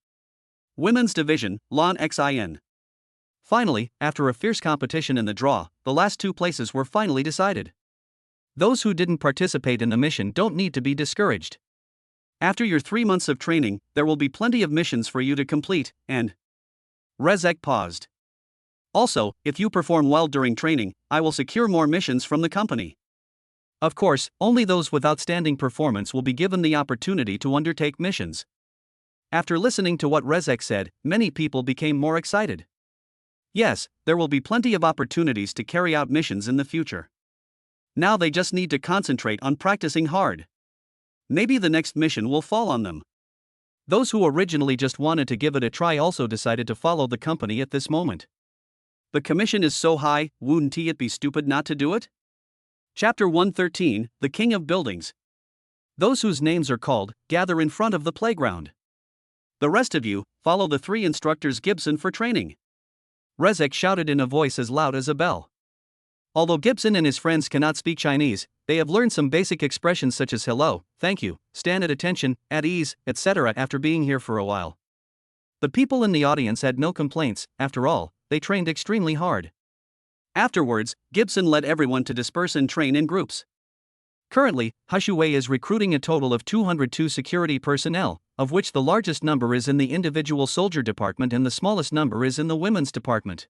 Women's Division, Lan Xin. Finally, after a fierce competition in the draw, the last 2 places were finally decided. Those who didn't participate in the mission don't need to be discouraged. After your 3 months of training, there will be plenty of missions for you to complete, and Rezek paused. Also, if you perform well during training, I will secure more missions from the company. Of course, only those with outstanding performance will be given the opportunity to undertake missions. After listening to what Rezek said, many people became more excited. Yes, there will be plenty of opportunities to carry out missions in the future. Now they just need to concentrate on practicing hard. Maybe the next mission will fall on them. Those who originally just wanted to give it a try also decided to follow the company at this moment. The commission is so high, wouldn't it be stupid not to do it? Chapter 113, The King of Buildings. Those whose names are called, gather in front of the playground. The rest of you, follow the 3 instructors Gibson for training. Rezek shouted in a voice as loud as a bell. Although Gibson and his friends cannot speak Chinese, they have learned some basic expressions such as hello, thank you, stand at attention, at ease, etc. after being here for a while. The people in the audience had no complaints. After all, they trained extremely hard. Afterwards, Gibson led everyone to disperse and train in groups. Currently, Hushuwei is recruiting a total of 202 security personnel, of which the largest number is in the individual soldier department and the smallest number is in the women's department.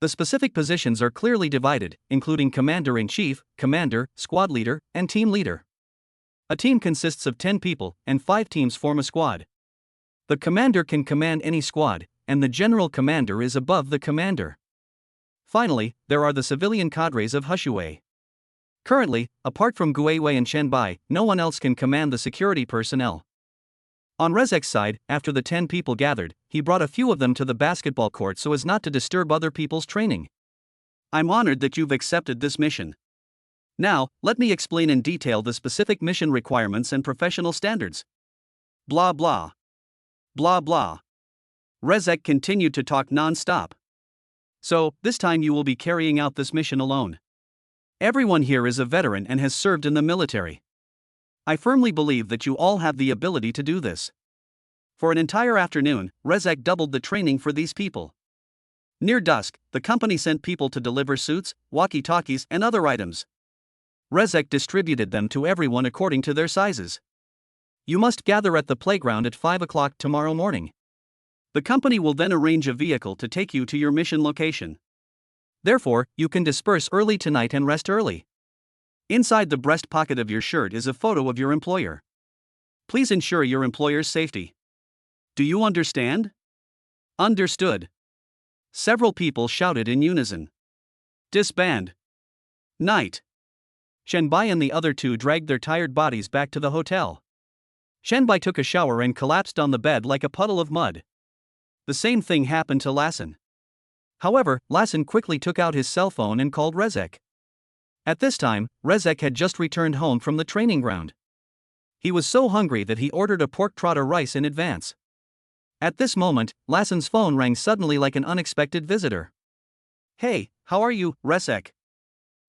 The specific positions are clearly divided, including Commander-in-Chief, Commander, Squad Leader, and Team Leader. A team consists of 10 people, and 5 teams form a squad. The commander can command any squad, and the general commander is above the commander. Finally, there are the civilian cadres of Hushui. Currently, apart from Guiwei and Chen-bai, no one else can command the security personnel. On Rezek's side, after the 10 people gathered, he brought a few of them to the basketball court so as not to disturb other people's training. I'm honored that you've accepted this mission. Now, let me explain in detail the specific mission requirements and professional standards. Blah blah. Blah blah. Rezek continued to talk non-stop. So, this time you will be carrying out this mission alone. Everyone here is a veteran and has served in the military. I firmly believe that you all have the ability to do this. For an entire afternoon, Rezek doubled the training for these people. Near dusk, the company sent people to deliver suits, walkie-talkies, and other items. Rezek distributed them to everyone according to their sizes. You must gather at the playground at 5 o'clock tomorrow morning. The company will then arrange a vehicle to take you to your mission location. Therefore, you can disperse early tonight and rest early. Inside the breast pocket of your shirt is a photo of your employer. Please ensure your employer's safety. Do you understand? Understood. Several people shouted in unison. Disband. Night. Shenbai and the other two dragged their tired bodies back to the hotel. Shenbai took a shower and collapsed on the bed like a puddle of mud. The same thing happened to Lassen. However, Lassen quickly took out his cell phone and called Rezek. At this time, Rezek had just returned home from the training ground. He was so hungry that he ordered a pork trotter rice in advance. At this moment, Lassen's phone rang suddenly like an unexpected visitor. Hey, how are you, Rezek?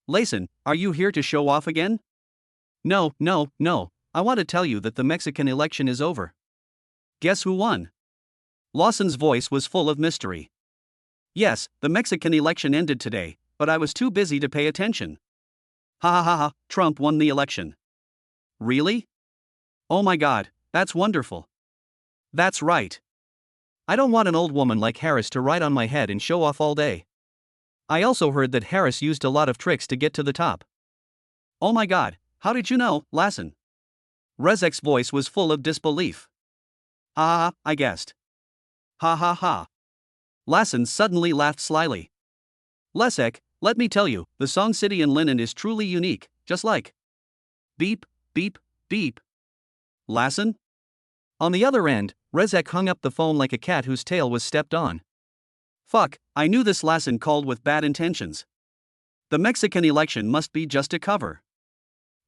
Lassen, are you here to show off again? No, I want to tell you that the Mexican election is over. Guess who won? Lawson's voice was full of mystery. Yes, the Mexican election ended today, but I was too busy to pay attention. Ha, Trump won the election. Really? Oh my god, that's wonderful. That's right. I don't want an old woman like Harris to ride on my head and show off all day. I also heard that Harris used a lot of tricks to get to the top. Oh my god, how did you know, Lassen? Rezek's voice was full of disbelief. I guessed. Ha. Lassen suddenly laughed slyly. Leszek, let me tell you, the song City in Linen is truly unique, just like beep, beep, beep. Lassen? On the other end, Rezek hung up the phone like a cat whose tail was stepped on. Fuck, I knew this Lassen called with bad intentions. The Mexican election must be just a cover.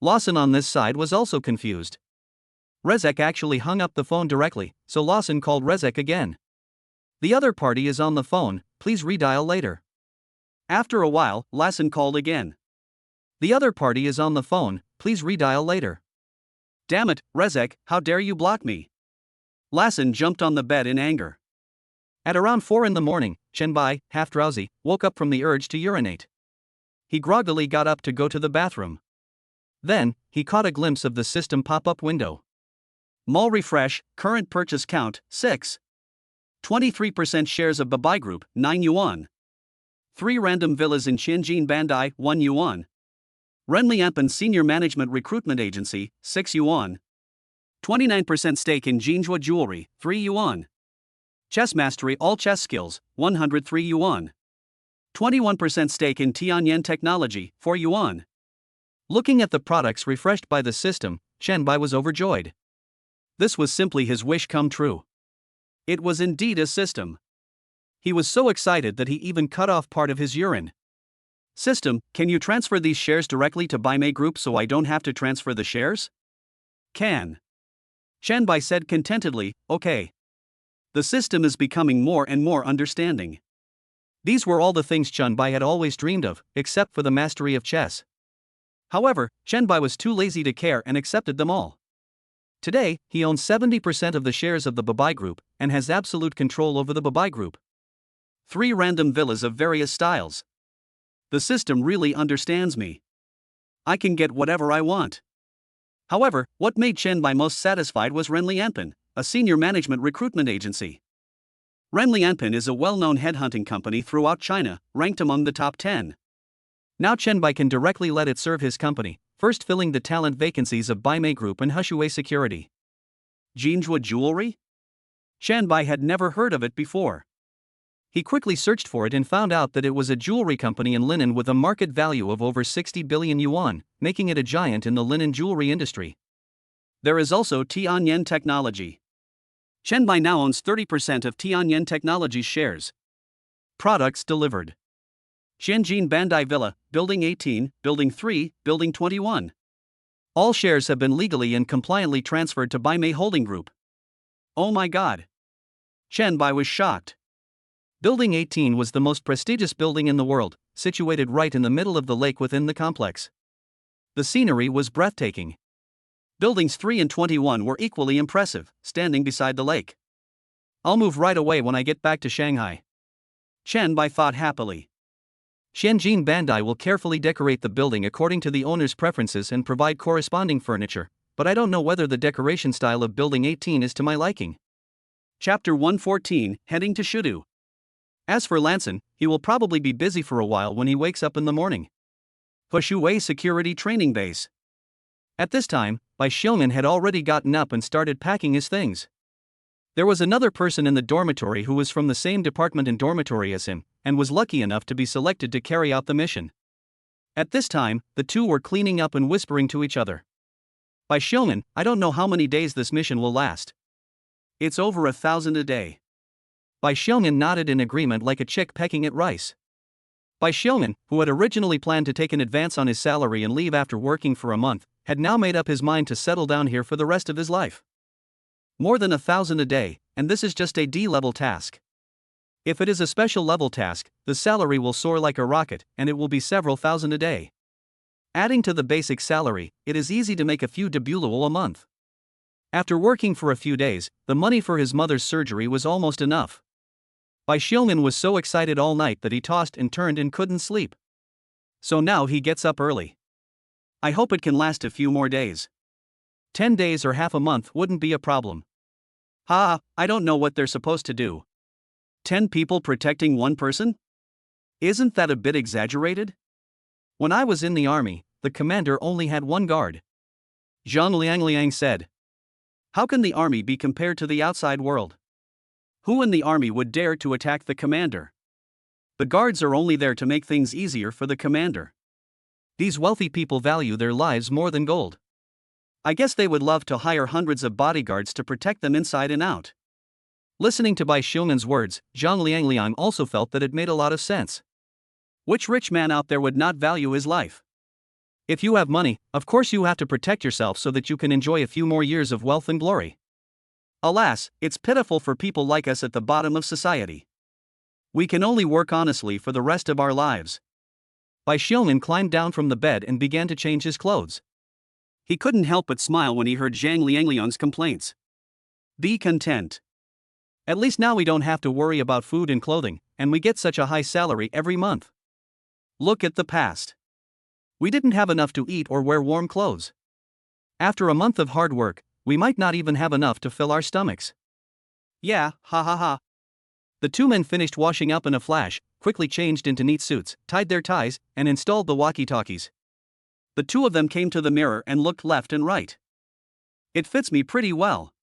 Lawson on this side was also confused. Rezek actually hung up the phone directly, so Lawson called Rezek again. The other party is on the phone, please redial later. After a while, Lassen called again. The other party is on the phone, please redial later. Damn it, Rezek, how dare you block me? Lassen jumped on the bed in anger. At around 4 in the morning, Shenbai, half drowsy, woke up from the urge to urinate. He groggily got up to go to the bathroom. Then, he caught a glimpse of the system pop-up window. Mall refresh, current purchase count, 6. 23% shares of Babai Group, 9 yuan. 3 random villas in Tianjin Bandai, 1 yuan. Renli Ampen Senior Management Recruitment Agency, 6 yuan. 29% stake in Jinhua Jewelry, 3 yuan. Chess Mastery All Chess Skills, 103 yuan. 21% stake in Tianyan Technology, 4 yuan. Looking at the products refreshed by the system, Shenbai was overjoyed. This was simply his wish come true. It was indeed a system. He was so excited that he even cut off part of his urine. System, can you transfer these shares directly to Baimei Group so I don't have to transfer the shares? Can. Shenbai said contentedly, okay. The system is becoming more and more understanding. These were all the things Shenbai had always dreamed of, except for the mastery of chess. However, Shenbai was too lazy to care and accepted them all. Today, he owns 70% of the shares of the Babai Group, and has absolute control over the Babai Group. 3 random villas of various styles. The system really understands me. I can get whatever I want. However, what made Shenbai most satisfied was Renli Ampen, a senior management recruitment agency. Renli Ampen is a well-known headhunting company throughout China, ranked among the top 10. Now Shenbai can directly let it serve his company, first filling the talent vacancies of Baimei Group and Hushui Security. Jinhua Jewelry? Shenbai had never heard of it before. He quickly searched for it and found out that it was a jewelry company in linen with a market value of over 60 billion yuan, making it a giant in the linen jewelry industry. There is also Tianyan Technology. Chen Bai now owns 30% of Tianyan Technology's shares. Products delivered. Tianjin Bandai Villa, Building 18, Building 3, Building 21. All shares have been legally and compliantly transferred to Baimei Holding Group. Oh my god. Chen Bai was shocked. Building 18 was the most prestigious building in the world, situated right in the middle of the lake within the complex. The scenery was breathtaking. Buildings 3 and 21 were equally impressive, standing beside the lake. I'll move right away when I get back to Shanghai. Chen Bai thought happily. Tianjin Bandai will carefully decorate the building according to the owner's preferences and provide corresponding furniture, but I don't know whether the decoration style of Building 18 is to my liking. Chapter 114, Heading to Shudu. As for Lanson, he will probably be busy for a while when he wakes up in the morning. Hushui Security Training Base. At this time, Bai Xiong'an had already gotten up and started packing his things. There was another person in the dormitory who was from the same department and dormitory as him, and was lucky enough to be selected to carry out the mission. At this time, the two were cleaning up and whispering to each other. Bai Xiong'an, I don't know how many days this mission will last. It's over 1,000 a day. Bai Xiong'an nodded in agreement like a chick pecking at rice. Bai Xiong'an, who had originally planned to take an advance on his salary and leave after working for a month, had now made up his mind to settle down here for the rest of his life. More than 1,000 a day, and this is just a D-level task. If it is a special level task, the salary will soar like a rocket, and it will be several thousand a day. Adding to the basic salary, it is easy to make a few debuluo a month. After working for a few days, the money for his mother's surgery was almost enough. Bai Xiong'an was so excited all night that he tossed and turned and couldn't sleep. So now he gets up early. I hope it can last a few more days. 10 days or half a month wouldn't be a problem. I don't know what they're supposed to do. 10 people protecting one person? Isn't that a bit exaggerated? When I was in the army, the commander only had one guard. Zhang Liangliang said. How can the army be compared to the outside world? Who in the army would dare to attack the commander? The guards are only there to make things easier for the commander. These wealthy people value their lives more than gold. I guess they would love to hire hundreds of bodyguards to protect them inside and out. Listening to Bai Xiong'an's words, Zhang Liangliang also felt that it made a lot of sense. Which rich man out there would not value his life? If you have money, of course you have to protect yourself so that you can enjoy a few more years of wealth and glory. Alas, it's pitiful for people like us at the bottom of society. We can only work honestly for the rest of our lives. Bai Xiong'an climbed down from the bed and began to change his clothes. He couldn't help but smile when he heard Zhang Liangliang's complaints. Be content. At least now we don't have to worry about food and clothing, and we get such a high salary every month. Look at the past. We didn't have enough to eat or wear warm clothes. After a month of hard work, we might not even have enough to fill our stomachs. Yeah, ha ha ha. The two men finished washing up in a flash, quickly changed into neat suits, tied their ties, and installed the walkie-talkies. The two of them came to the mirror and looked left and right. It fits me pretty well.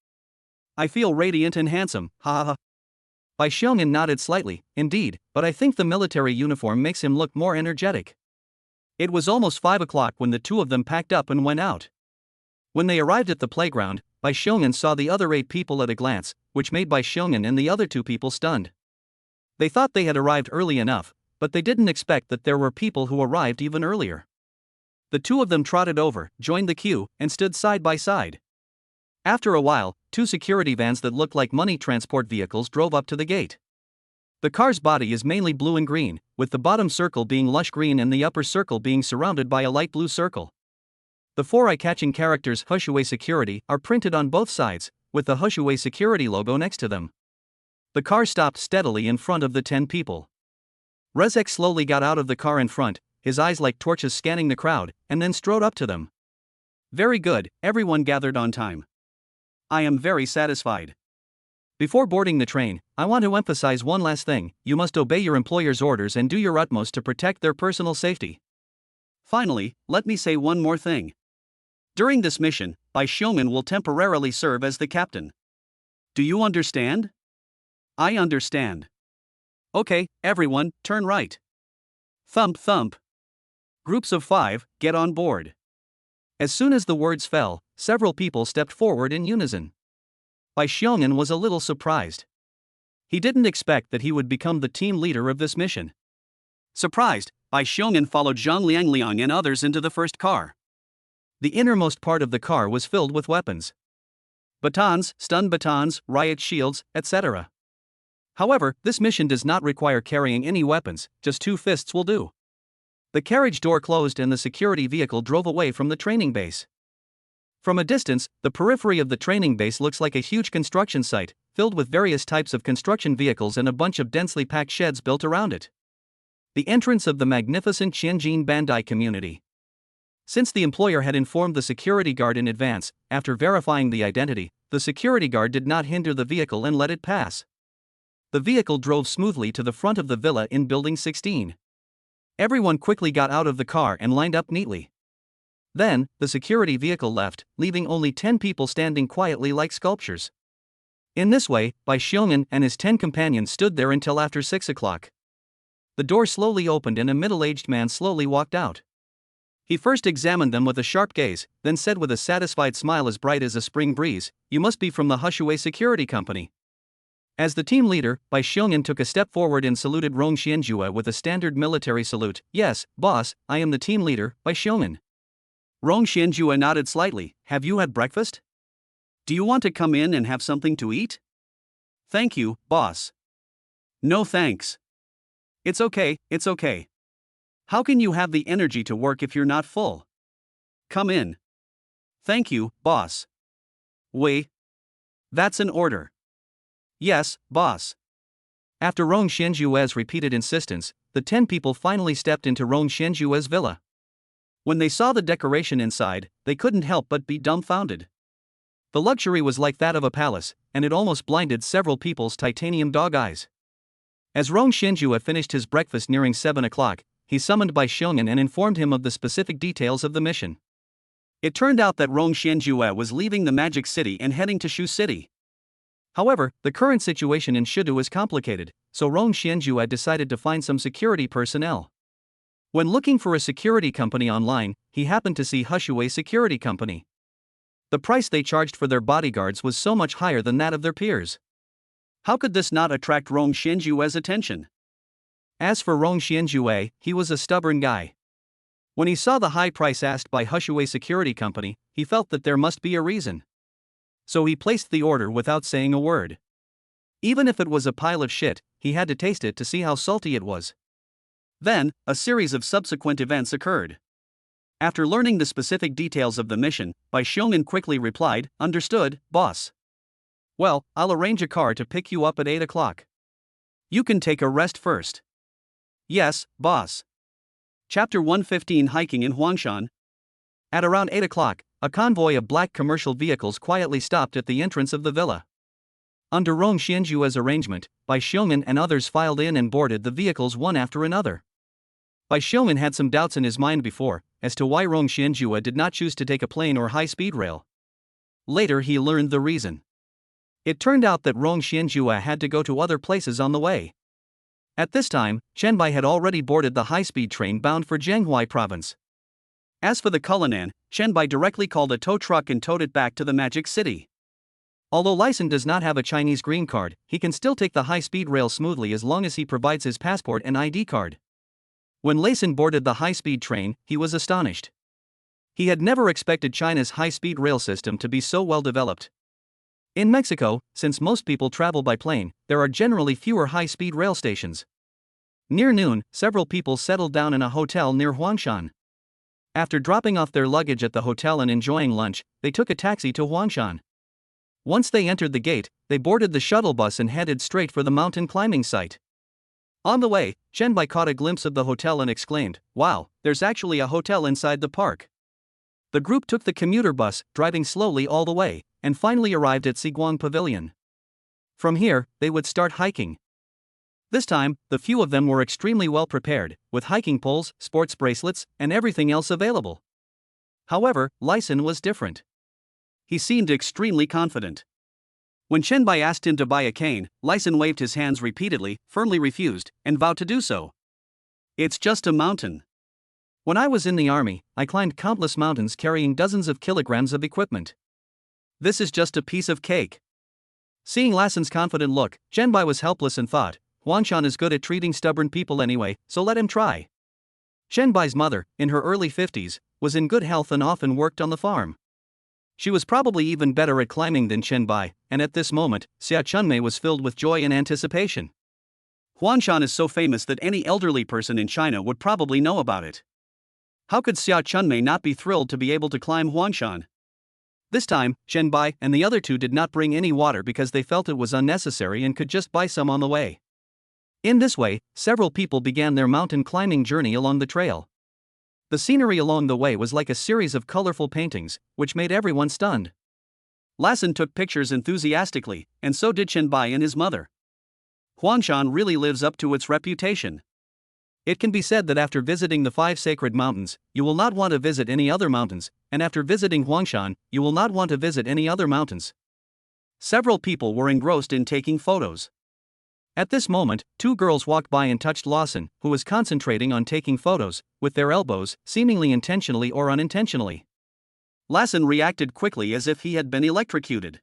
I feel radiant and handsome, ha ha ha. Bai Xiong'an nodded slightly, indeed, but I think the military uniform makes him look more energetic. It was almost 5 o'clock when the two of them packed up and went out. When they arrived at the playground, Bai Xiong'an saw the other 8 people at a glance, which made Bai Xiong'an and the other 2 people stunned. They thought they had arrived early enough, but they didn't expect that there were people who arrived even earlier. The two of them trotted over, joined the queue, and stood side by side. After a while, 2 security vans that looked like money transport vehicles drove up to the gate. The car's body is mainly blue and green, with the bottom circle being lush green and the upper circle being surrounded by a light blue circle. The 4 eye-catching characters Hushui Security are printed on both sides, with the Hushui Security logo next to them. The car stopped steadily in front of the 10 people. Rezek slowly got out of the car in front, his eyes like torches scanning the crowd, and then strode up to them. Very good, everyone gathered on time. I am very satisfied. Before boarding the train, I want to emphasize one last thing: you must obey your employer's orders and do your utmost to protect their personal safety. Finally, let me say one more thing. During this mission, Bai Xiong'an will temporarily serve as the captain. Do you understand? I understand. Okay, everyone, turn right. Thump thump. Groups of 5, get on board. As soon as the words fell, several people stepped forward in unison. Bai Xiong'an was a little surprised. He didn't expect that he would become the team leader of this mission. Surprised, Bai Xiong'an followed Zhang Liangliang and others into the first car. The innermost part of the car was filled with weapons. Batons, stun batons, riot shields, etc. However, this mission does not require carrying any weapons, just 2 fists will do. The carriage door closed and the security vehicle drove away from the training base. From a distance, the periphery of the training base looks like a huge construction site, filled with various types of construction vehicles and a bunch of densely packed sheds built around it. The entrance of the magnificent Tianjin Bandai community. Since the employer had informed the security guard in advance, after verifying the identity, the security guard did not hinder the vehicle and let it pass. The vehicle drove smoothly to the front of the villa in Building 16. Everyone quickly got out of the car and lined up neatly. Then, the security vehicle left, leaving only 10 people standing quietly like sculptures. In this way, Bai Xiong'an and his 10 companions stood there until after 6 o'clock. The door slowly opened and a middle-aged man slowly walked out. He first examined them with a sharp gaze, then said with a satisfied smile as bright as a spring breeze, "You must be from the Hushui Security Company." As the team leader, Bai Xiong'an took a step forward and saluted Rong Xianjue with a standard military salute. "Yes, boss, I am the team leader, Bai Xiong'an." Rong Xianjue nodded slightly. "Have you had breakfast? Do you want to come in and have something to eat?" "Thank you, boss." "No thanks. It's okay, it's okay. How can you have the energy to work if you're not full? Come in." "Thank you, boss." "Wait. That's an order." "Yes, boss." After Rong Xianjue's repeated insistence, the 10 people finally stepped into Rong Xianjue's villa. When they saw the decoration inside, they couldn't help but be dumbfounded. The luxury was like that of a palace, and it almost blinded several people's titanium dog eyes. As Rong Xianjue finished his breakfast nearing 7 o'clock, he summoned Bai Xiong'an and informed him of the specific details of the mission. It turned out that Rong Xianjue was leaving the Magic City and heading to Shu City. However, the current situation in Shidu is complicated, so Rong Xianjue decided to find some security personnel. When looking for a security company online, he happened to see Hushui Security Company. The price they charged for their bodyguards was so much higher than that of their peers. How could this not attract Rong Xianjue's attention? As for Rong Xianjue, he was a stubborn guy. When he saw the high price asked by Hushui Security Company, he felt that there must be a reason. So he placed the order without saying a word. Even if it was a pile of shit, he had to taste it to see how salty it was. Then, a series of subsequent events occurred. After learning the specific details of the mission, Bai Xiong'an quickly replied, "Understood, boss. Well, I'll arrange a car to pick you up at 8 o'clock. You can take a rest first." "Yes, boss." Chapter 115 Hiking in Huangshan. At around 8 o'clock, a convoy of black commercial vehicles quietly stopped at the entrance of the villa. Under Rong Xianjue's arrangement, Bai Xiong'an and others filed in and boarded the vehicles one after another. Bai Xiong'an had some doubts in his mind before, as to why Rong Xianjue did not choose to take a plane or high-speed rail. Later he learned the reason. It turned out that Rong Xianjue had to go to other places on the way. At this time, Chen Bai had already boarded the high-speed train bound for Jianghuai province. As for the Cullinan, Chen Bai directly called a tow truck and towed it back to the Magic City. Although Lyson does not have a Chinese green card, he can still take the high-speed rail smoothly as long as he provides his passport and ID card. When Lyson boarded the high-speed train, he was astonished. He had never expected China's high-speed rail system to be so well developed. In Mexico, since most people travel by plane, there are generally fewer high-speed rail stations. Near noon, several people settled down in a hotel near Huangshan. After dropping off their luggage at the hotel and enjoying lunch, they took a taxi to Huangshan. Once they entered the gate, they boarded the shuttle bus and headed straight for the mountain climbing site. On the way, Chen Bai caught a glimpse of the hotel and exclaimed, "Wow, there's actually a hotel inside the park." The group took the commuter bus, driving slowly all the way, and finally arrived at Siguang Pavilion. From here, they would start hiking. This time, the few of them were extremely well prepared, with hiking poles, sports bracelets, and everything else available. However, Lyson was different. He seemed extremely confident. When Chen Bai asked him to buy a cane, Lyson waved his hands repeatedly, firmly refused, and vowed to do so. It's just a mountain. When I was in the army, I climbed countless mountains carrying dozens of kilograms of equipment. This is just a piece of cake. Seeing Lyson's confident look, Chen Bai was helpless and thought, Huanshan is good at treating stubborn people anyway, so let him try. Chen Bai's mother, in her early 50s, was in good health and often worked on the farm. She was probably even better at climbing than Chen Bai, and at this moment, Xia Chunmei was filled with joy and anticipation. Huanshan is so famous that any elderly person in China would probably know about it. How could Xia Chunmei not be thrilled to be able to climb Huanshan? This time, Chen Bai and the other two did not bring any water because they felt it was unnecessary and could just buy some on the way. In this way, several people began their mountain climbing journey along the trail. The scenery along the way was like a series of colorful paintings, which made everyone stunned. Lyson took pictures enthusiastically, and so did Chen Bai and his mother. Huanshan really lives up to its reputation. It can be said that after visiting the 5 sacred mountains, you will not want to visit any other mountains, and after visiting Huangshan, you will not want to visit any other mountains. Several people were engrossed in taking photos. At this moment, 2 girls walked by and touched Lawson, who was concentrating on taking photos, with their elbows, seemingly intentionally or unintentionally. Lawson reacted quickly as if he had been electrocuted.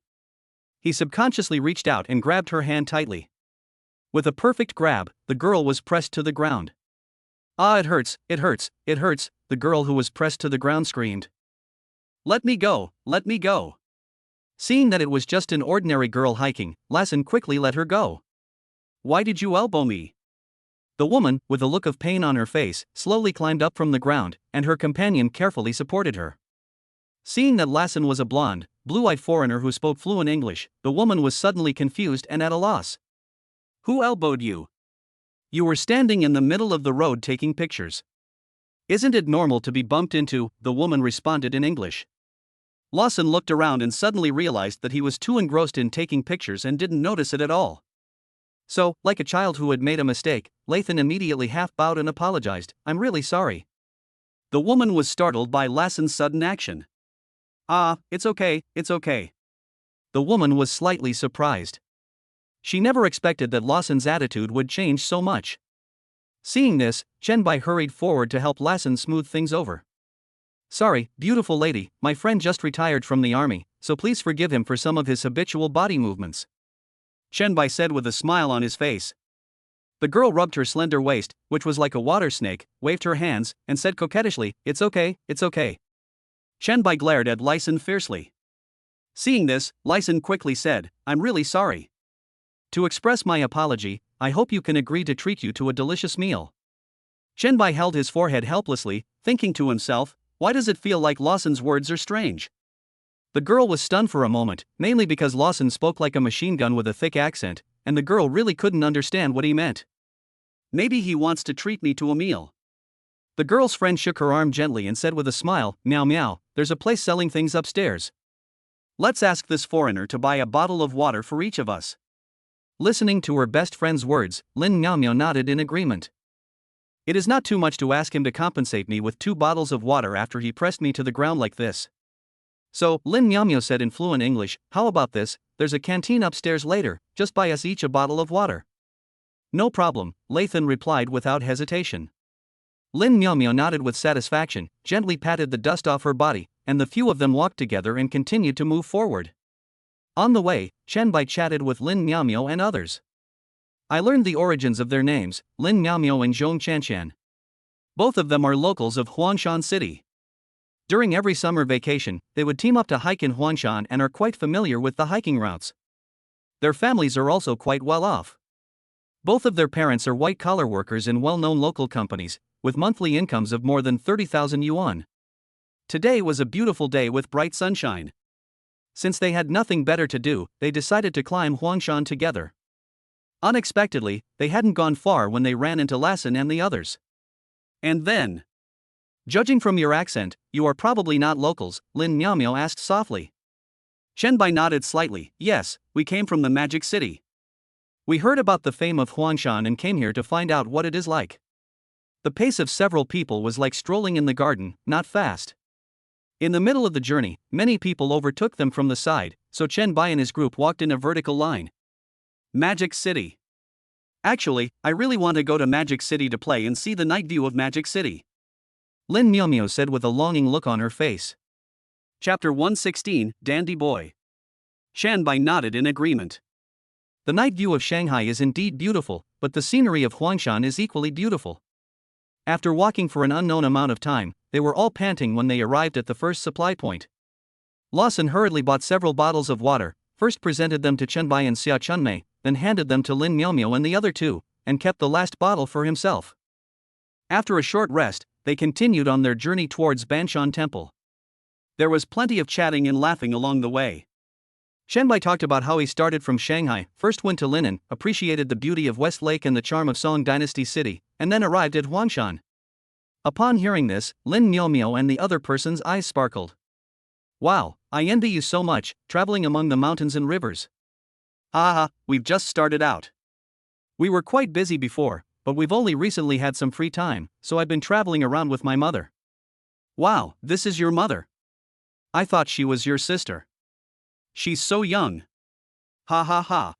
He subconsciously reached out and grabbed her hand tightly. With a perfect grab, the girl was pressed to the ground. Ah, it hurts, it hurts, it hurts, the girl who was pressed to the ground screamed. Let me go, let me go. Seeing that it was just an ordinary girl hiking, Lawson quickly let her go. Why did you elbow me? The woman, with a look of pain on her face, slowly climbed up from the ground, and her companion carefully supported her. Seeing that Lawson was a blonde, blue-eyed foreigner who spoke fluent English, the woman was suddenly confused and at a loss. Who elbowed you? You were standing in the middle of the road taking pictures. Isn't it normal to be bumped into? The woman responded in English. Lawson looked around and suddenly realized that he was too engrossed in taking pictures and didn't notice it at all. So, like a child who had made a mistake, Lathan immediately half-bowed and apologized, I'm really sorry. The woman was startled by Lawson's sudden action. Ah, it's okay, it's okay. The woman was slightly surprised. She never expected that Lawson's attitude would change so much. Seeing this, Chen Bai hurried forward to help Lawson smooth things over. Sorry, beautiful lady, my friend just retired from the army, so please forgive him for some of his habitual body movements. Chen Bai said with a smile on his face. The girl rubbed her slender waist, which was like a water snake, waved her hands, and said coquettishly, It's okay, it's okay. Chen Bai glared at Lyson fiercely. Seeing this, Lyson quickly said, I'm really sorry. To express my apology, I hope you can agree to treat you to a delicious meal. Chen Bai held his forehead helplessly, thinking to himself, why does it feel like Lawson's words are strange? The girl was stunned for a moment, mainly because Lawson spoke like a machine gun with a thick accent, and the girl really couldn't understand what he meant. Maybe he wants to treat me to a meal. The girl's friend shook her arm gently and said with a smile, Meow meow, there's a place selling things upstairs. Let's ask this foreigner to buy a bottle of water for each of us. Listening to her best friend's words, Lin Meow Meow nodded in agreement. It is not too much to ask him to compensate me with 2 bottles of water after he pressed me to the ground like this. So, Lin Meow Meow said in fluent English, how about this, there's a canteen upstairs later, just buy us each a bottle of water. No problem, Lathan replied without hesitation. Lin Meow Meow nodded with satisfaction, gently patted the dust off her body, and the few of them walked together and continued to move forward. On the way, Chen Bai chatted with Lin Meow Meow and others. I learned the origins of their names, Lin Meow Meow and Zhong Chanshan. Both of them are locals of Huangshan City. During every summer vacation, they would team up to hike in Huangshan and are quite familiar with the hiking routes. Their families are also quite well off. Both of their parents are white-collar workers in well-known local companies, with monthly incomes of more than 30,000 yuan. Today was a beautiful day with bright sunshine. Since they had nothing better to do, they decided to climb Huangshan together. Unexpectedly, they hadn't gone far when they ran into Lawson and the others. And then, judging from your accent, you are probably not locals, Lin Meow Meow asked softly. Chen Bai nodded slightly, yes, we came from the Magic City. We heard about the fame of Huangshan and came here to find out what it is like. The pace of several people was like strolling in the garden, not fast. In the middle of the journey, many people overtook them from the side, so Chen Bai and his group walked in a vertical line. Magic City. Actually, I really want to go to Magic City to play and see the night view of Magic City, Lin Miao said with a longing look on her face. Chapter 116, Dandy Boy. Shan Bai nodded in agreement. The night view of Shanghai is indeed beautiful, but the scenery of Huangshan is equally beautiful. After walking for an unknown amount of time, they were all panting when they arrived at the first supply point. Lawson hurriedly bought several bottles of water, first presented them to Chen Bai and Xia Chunmei, then handed them to Lin Miao and the other two, and kept the last bottle for himself. After a short rest, they continued on their journey towards Banshan Temple. There was plenty of chatting and laughing along the way. Shan Bai talked about how he started from Shanghai, first went to Linan, appreciated the beauty of West Lake and the charm of Song Dynasty City, and then arrived at Huangshan. Upon hearing this, Lin Miao and the other person's eyes sparkled. Wow, I envy you so much, traveling among the mountains and rivers. Haha, we've just started out. We were quite busy before, but we've only recently had some free time, so I've been traveling around with my mother. Wow, this is your mother? I thought she was your sister. She's so young. Ha ha ha.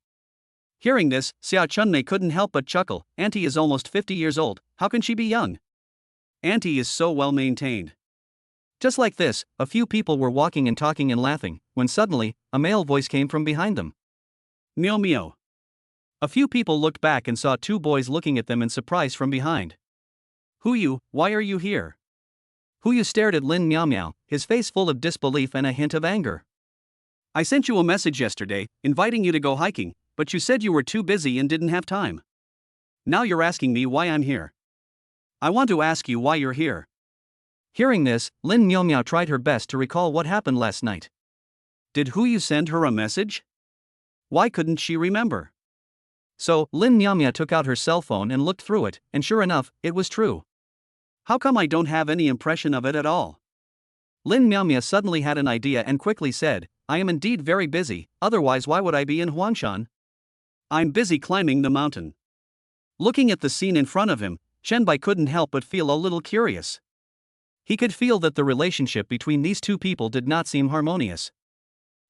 Hearing this, Xia Chunmei couldn't help but chuckle. Auntie is almost 50 years old, how can she be young? Auntie is so well maintained. Just like this, a few people were walking and talking and laughing, when suddenly, a male voice came from behind them. Miao Miao. A few people looked back and saw two boys looking at them in surprise from behind. Who you, why are you here? Who you stared at Lin Miao, his face full of disbelief and a hint of anger. I sent you a message yesterday, inviting you to go hiking, but you said you were too busy and didn't have time. Now you're asking me why I'm here. I want to ask you why you're here. Hearing this, Lin Miao tried her best to recall what happened last night. Did Hu Yu send her a message? Why couldn't she remember? So, Lin Miao took out her cell phone and looked through it, and sure enough, it was true. How come I don't have any impression of it at all? Lin Miao suddenly had an idea and quickly said, I am indeed very busy, otherwise why would I be in Huangshan? I'm busy climbing the mountain. Looking at the scene in front of him, Chen Bai couldn't help but feel a little curious. He could feel that the relationship between these two people did not seem harmonious.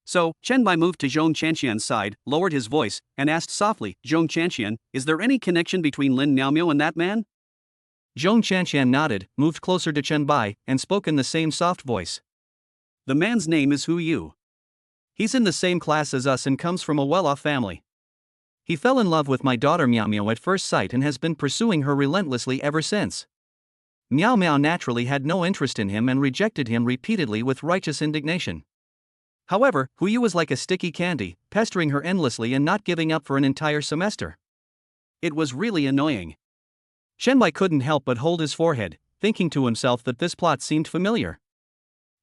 So, Chen Bai moved to Zhong Chanxian's side, lowered his voice, and asked softly, Zhong Chanxian, is there any connection between Lin Miao and that man? Zhong Chanxian nodded, moved closer to Chen Bai, and spoke in the same soft voice. The man's name is Hu Yu. He's in the same class as us and comes from a well-off family. He fell in love with my daughter Miao Miao at first sight and has been pursuing her relentlessly ever since. Miao Miao naturally had no interest in him and rejected him repeatedly with righteous indignation. However, Hu Yu was like a sticky candy, pestering her endlessly and not giving up for an entire semester. It was really annoying. Shen Bai couldn't help but hold his forehead, thinking to himself that this plot seemed familiar.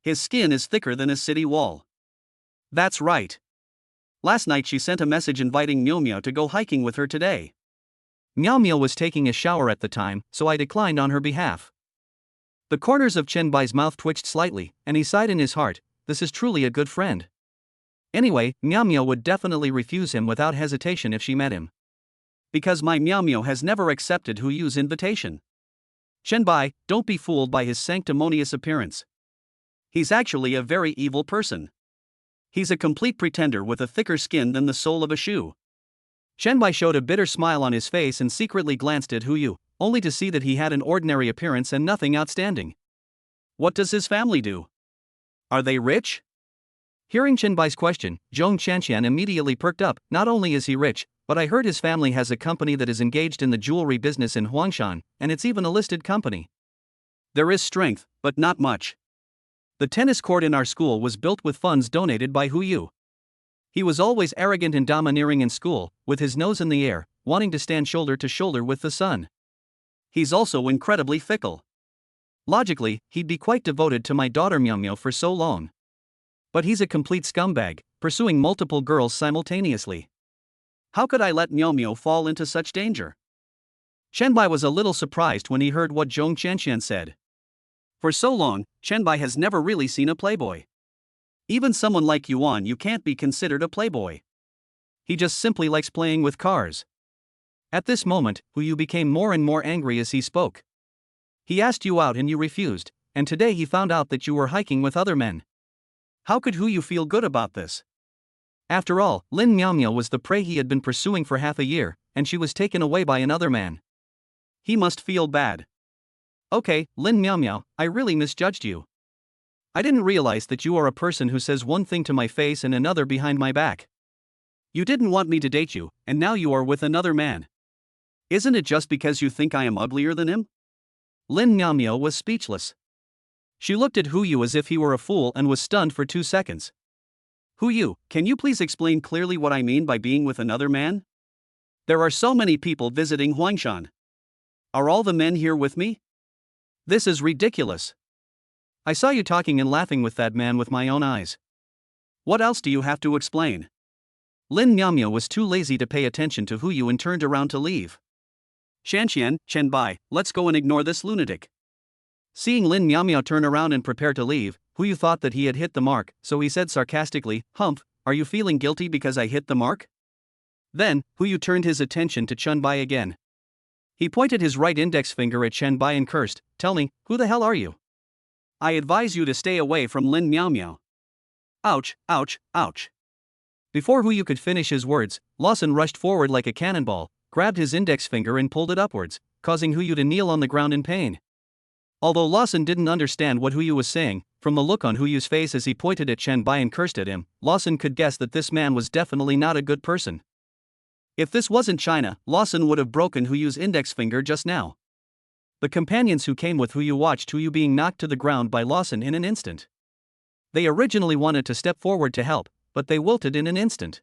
His skin is thicker than a city wall. That's right. Last night she sent a message inviting Miao Miao to go hiking with her today. Miao Miao was taking a shower at the time, so I declined on her behalf. The corners of Chen Bai's mouth twitched slightly, and he sighed in his heart, this is truly a good friend. Anyway, Miao Miao would definitely refuse him without hesitation if she met him. Because my Miao Miao has never accepted Hu Yu's invitation. Chen Bai, don't be fooled by his sanctimonious appearance. He's actually a very evil person. He's a complete pretender with a thicker skin than the sole of a shoe. Chen Bai showed a bitter smile on his face and secretly glanced at Hu Yu, only to see that he had an ordinary appearance and nothing outstanding. What does his family do? Are they rich? Hearing Chen Bai's question, Zhong Chanxian immediately perked up. Not only is he rich, but I heard his family has a company that is engaged in the jewelry business in Huangshan, and it's even a listed company. There is strength, but not much. The tennis court in our school was built with funds donated by Hu Yu. He was always arrogant and domineering in school, with his nose in the air, wanting to stand shoulder to shoulder with the sun. He's also incredibly fickle. Logically, he'd be quite devoted to my daughter Miao Miao for so long. But he's a complete scumbag, pursuing multiple girls simultaneously. How could I let Miao Miao fall into such danger? Chen Bai was a little surprised when he heard what Zhong Chanxian said. For so long, Chen Bai has never really seen a playboy. Even someone like Yuan you can't be considered a playboy. He just simply likes playing with cars. At this moment, Hu Yu became more and more angry as he spoke. He asked you out and you refused, and today he found out that you were hiking with other men. How could Hu Yu feel good about this? After all, Lin Miaomio was the prey he had been pursuing for half a year, and she was taken away by another man. He must feel bad. Okay, Lin Miaomio, I really misjudged you. I didn't realize that you are a person who says one thing to my face and another behind my back. You didn't want me to date you, and now you are with another man. Isn't it just because you think I am uglier than him? Lin Miaomio was speechless. She looked at Hu Yu as if he were a fool and was stunned for 2 seconds. Hu Yu, can you please explain clearly what I mean by being with another man? There are so many people visiting Huangshan. Are all the men here with me? This is ridiculous. I saw you talking and laughing with that man with my own eyes. What else do you have to explain? Lin Miaomio was too lazy to pay attention to Hu Yu and turned around to leave. Shanqian, Chen Bai, let's go and ignore this lunatic. Seeing Lin Miaomio turn around and prepare to leave, Hu Yu thought that he had hit the mark, so he said sarcastically, "Humph, are you feeling guilty because I hit the mark?" Then, Hu Yu turned his attention to Chen Bai again. He pointed his right index finger at Chen Bai and cursed, "Tell me, who the hell are you? I advise you to stay away from Lin Miaomio." Ouch, ouch, ouch. Before Hu Yu could finish his words, Lawson rushed forward like a cannonball, grabbed his index finger and pulled it upwards, causing Hu Yu to kneel on the ground in pain. Although Lawson didn't understand what Hu Yu was saying, from the look on Hu Yu's face as he pointed at Chen Bai and cursed at him, Lawson could guess that this man was definitely not a good person. If this wasn't China, Lawson would have broken Hu Yu's index finger just now. The companions who came with Hu Yu watched Hu Yu being knocked to the ground by Lawson in an instant. They originally wanted to step forward to help, but they wilted in an instant.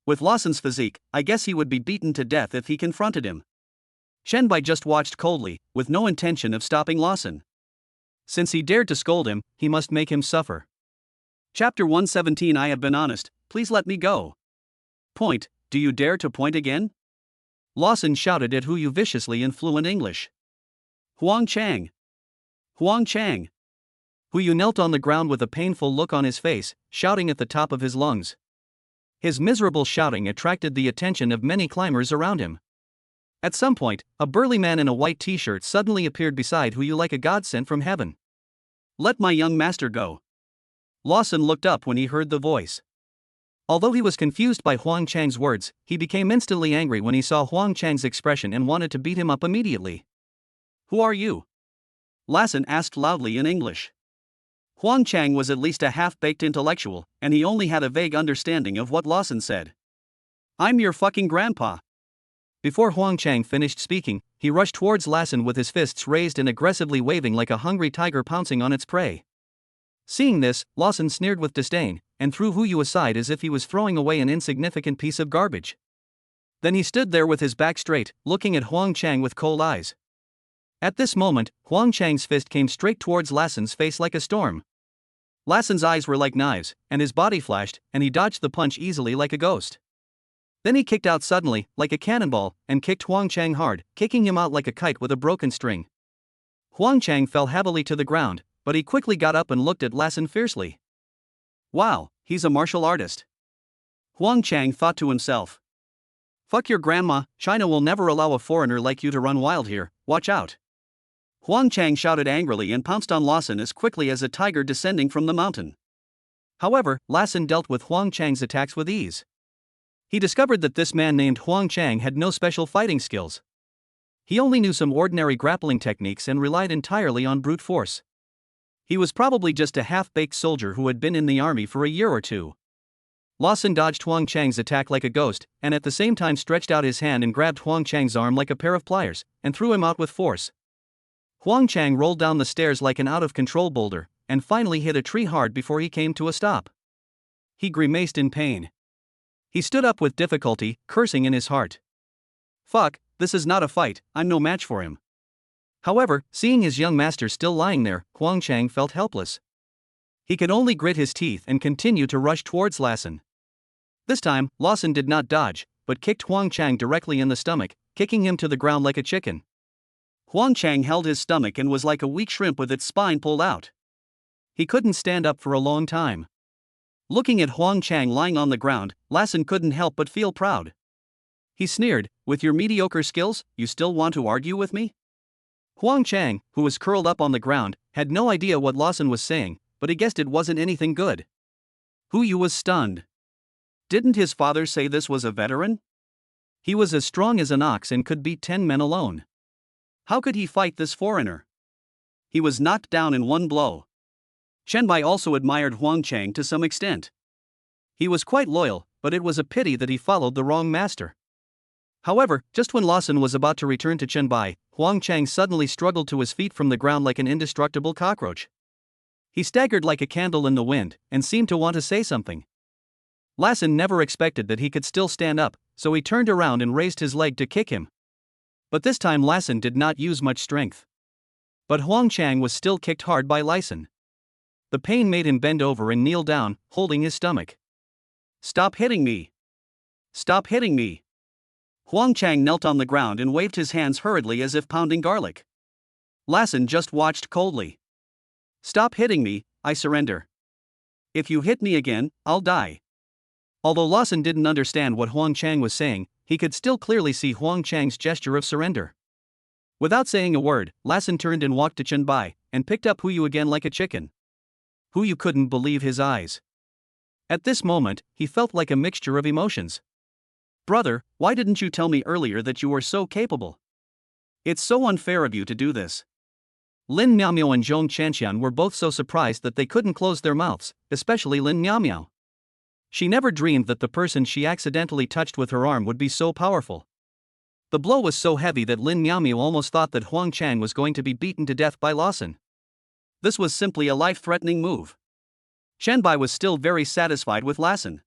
With Lawson's physique, I guess he would be beaten to death if he confronted him. Chen Bai just watched coldly, with no intention of stopping Lawson. Since he dared to scold him, he must make him suffer. Chapter 117. I have been honest, please let me go. Point, do you dare to point again? Lawson shouted at Hu Yu viciously in fluent English. Huang Chang! Huang Chang! Hu Yu knelt on the ground with a painful look on his face, shouting at the top of his lungs. His miserable shouting attracted the attention of many climbers around him. At some point, a burly man in a white t-shirt suddenly appeared beside Hu Yu like a god sent from heaven. Let my young master go. Lawson looked up when he heard the voice. Although he was confused by Huang Chang's words, he became instantly angry when he saw Huang Chang's expression and wanted to beat him up immediately. Who are you? Lawson asked loudly in English. Huang Chang was at least a half-baked intellectual, and he only had a vague understanding of what Lawson said. I'm your fucking grandpa. Before Huang Chang finished speaking, he rushed towards Lawson with his fists raised and aggressively waving like a hungry tiger pouncing on its prey. Seeing this, Lawson sneered with disdain, and threw Hu Yu aside as if he was throwing away an insignificant piece of garbage. Then he stood there with his back straight, looking at Huang Chang with cold eyes. At this moment, Huang Chang's fist came straight towards Lawson's face like a storm. Lawson's eyes were like knives, and his body flashed, and he dodged the punch easily like a ghost. Then he kicked out suddenly, like a cannonball, and kicked Huang Chang hard, kicking him out like a kite with a broken string. Huang Chang fell heavily to the ground, but he quickly got up and looked at Lawson fiercely. Wow, he's a martial artist. Huang Chang thought to himself. Fuck your grandma, China will never allow a foreigner like you to run wild here, watch out. Huang Chang shouted angrily and pounced on Lawson as quickly as a tiger descending from the mountain. However, Lawson dealt with Huang Chang's attacks with ease. He discovered that this man named Huang Chang had no special fighting skills. He only knew some ordinary grappling techniques and relied entirely on brute force. He was probably just a half-baked soldier who had been in the army for a year or two. Lawson dodged Huang Chang's attack like a ghost, and at the same time stretched out his hand and grabbed Huang Chang's arm like a pair of pliers, and threw him out with force. Huang Chang rolled down the stairs like an out-of-control boulder, and finally hit a tree hard before he came to a stop. He grimaced in pain. He stood up with difficulty, cursing in his heart. Fuck, this is not a fight, I'm no match for him. However, seeing his young master still lying there, Huang Chang felt helpless. He could only grit his teeth and continue to rush towards Lawson. This time, Lawson did not dodge, but kicked Huang Chang directly in the stomach, kicking him to the ground like a chicken. Huang Chang held his stomach and was like a weak shrimp with its spine pulled out. He couldn't stand up for a long time. Looking at Huang Chang lying on the ground, Lawson couldn't help but feel proud. He sneered, with your mediocre skills, you still want to argue with me? Huang Chang, who was curled up on the ground, had no idea what Lawson was saying, but he guessed it wasn't anything good. Hu Yu was stunned. Didn't his father say this was a veteran? He was as strong as an ox and could beat 10 men alone. How could he fight this foreigner? He was knocked down in one blow. Chen Bai also admired Huang Chang to some extent. He was quite loyal, but it was a pity that he followed the wrong master. However, just when Lawson was about to return to Chen Bai, Huang Chang suddenly struggled to his feet from the ground like an indestructible cockroach. He staggered like a candle in the wind, and seemed to want to say something. Lawson never expected that he could still stand up, so he turned around and raised his leg to kick him. But this time Lawson did not use much strength. But Huang Chang was still kicked hard by Lawson. The pain made him bend over and kneel down, holding his stomach. Stop hitting me! Stop hitting me! Huang Chang knelt on the ground and waved his hands hurriedly as if pounding garlic. Lawson just watched coldly. Stop hitting me, I surrender. If you hit me again, I'll die. Although Lawson didn't understand what Huang Chang was saying, he could still clearly see Huang Chang's gesture of surrender. Without saying a word, Lawson turned and walked to Chen Bai, and picked up Hu Yu again like a chicken. Hu Yu couldn't believe his eyes. At this moment, he felt like a mixture of emotions. Brother, why didn't you tell me earlier that you were so capable? It's so unfair of you to do this. Lin Miaomiao and Zhong Chanxian were both so surprised that they couldn't close their mouths, especially Lin Miaomiao. She never dreamed that the person she accidentally touched with her arm would be so powerful. The blow was so heavy that Lin Miaomiao almost thought that Huang Chang was going to be beaten to death by Lawson. This was simply a life-threatening move. Chen Bai was still very satisfied with Lawson.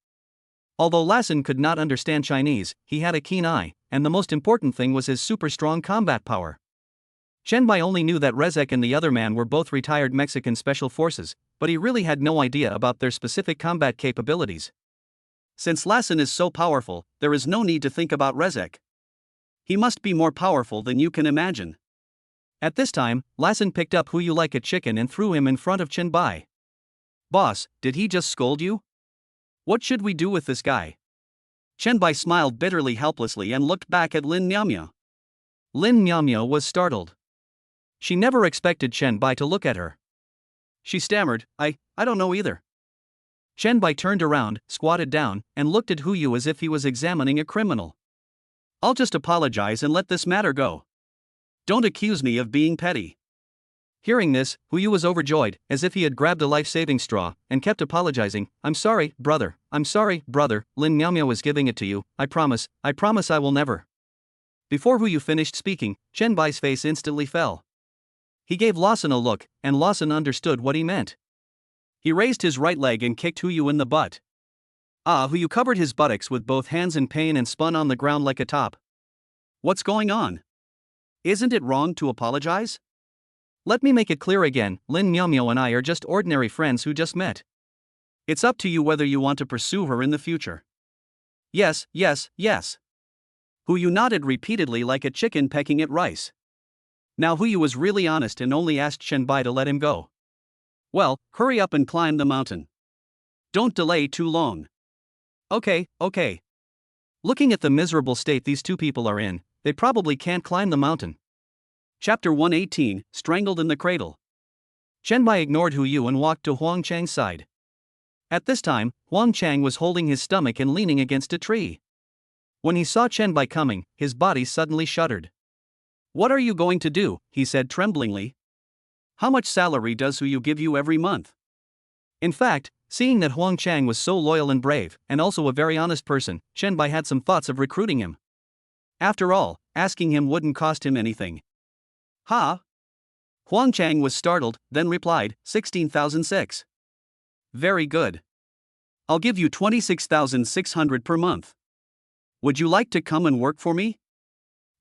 Although Lawson could not understand Chinese, he had a keen eye, and the most important thing was his super strong combat power. Chen Bai only knew that Rezek and the other man were both retired Mexican special forces, but he really had no idea about their specific combat capabilities. Since Lawson is so powerful, there is no need to think about Rezek. He must be more powerful than you can imagine. At this time, Lawson picked up Hu Yu like a chicken and threw him in front of Chen Bai. Boss, did he just scold you? What should we do with this guy? Chen Bai smiled bitterly helplessly and looked back at Lin Miaomiao. Lin Miaomiao was startled. She never expected Chen Bai to look at her. She stammered, I don't know either. Chen Bai turned around, squatted down, and looked at Hu Yu as if he was examining a criminal. I'll just apologize and let this matter go. Don't accuse me of being petty. Hearing this, Hu Yu was overjoyed, as if he had grabbed a life-saving straw, and kept apologizing. I'm sorry, brother. I'm sorry, brother. Lin Miaomiao was giving it to you. I promise I will never. Before Hu Yu finished speaking, Chen Bai's face instantly fell. He gave Lawson a look, and Lawson understood what he meant. He raised his right leg and kicked Hu Yu in the butt. Hu Yu covered his buttocks with both hands in pain and spun on the ground like a top. What's going on? Isn't it wrong to apologize? Let me make it clear again, Lin Miaomiao and I are just ordinary friends who just met. It's up to you whether you want to pursue her in the future. Yes. Hu Yu nodded repeatedly like a chicken pecking at rice. Now Hu Yu was really honest and only asked Chen Bai to let him go. Well, hurry up and climb the mountain. Don't delay too long. Okay. Looking at the miserable state these two people are in, they probably can't climb the mountain. Chapter 118, Strangled in the Cradle. Chen Bai ignored Hu Yu and walked to Huang Chang's side. At this time, Huang Chang was holding his stomach and leaning against a tree. When he saw Chen Bai coming, his body suddenly shuddered. What are you going to do? He said tremblingly. How much salary does Hu Yu give you every month? In fact, seeing that Huang Chang was so loyal and brave, and also a very honest person, Chen Bai had some thoughts of recruiting him. After all, asking him wouldn't cost him anything. Huang Chang was startled, then replied, 16,006. Very good. I'll give you 26,600 per month. Would you like to come and work for me?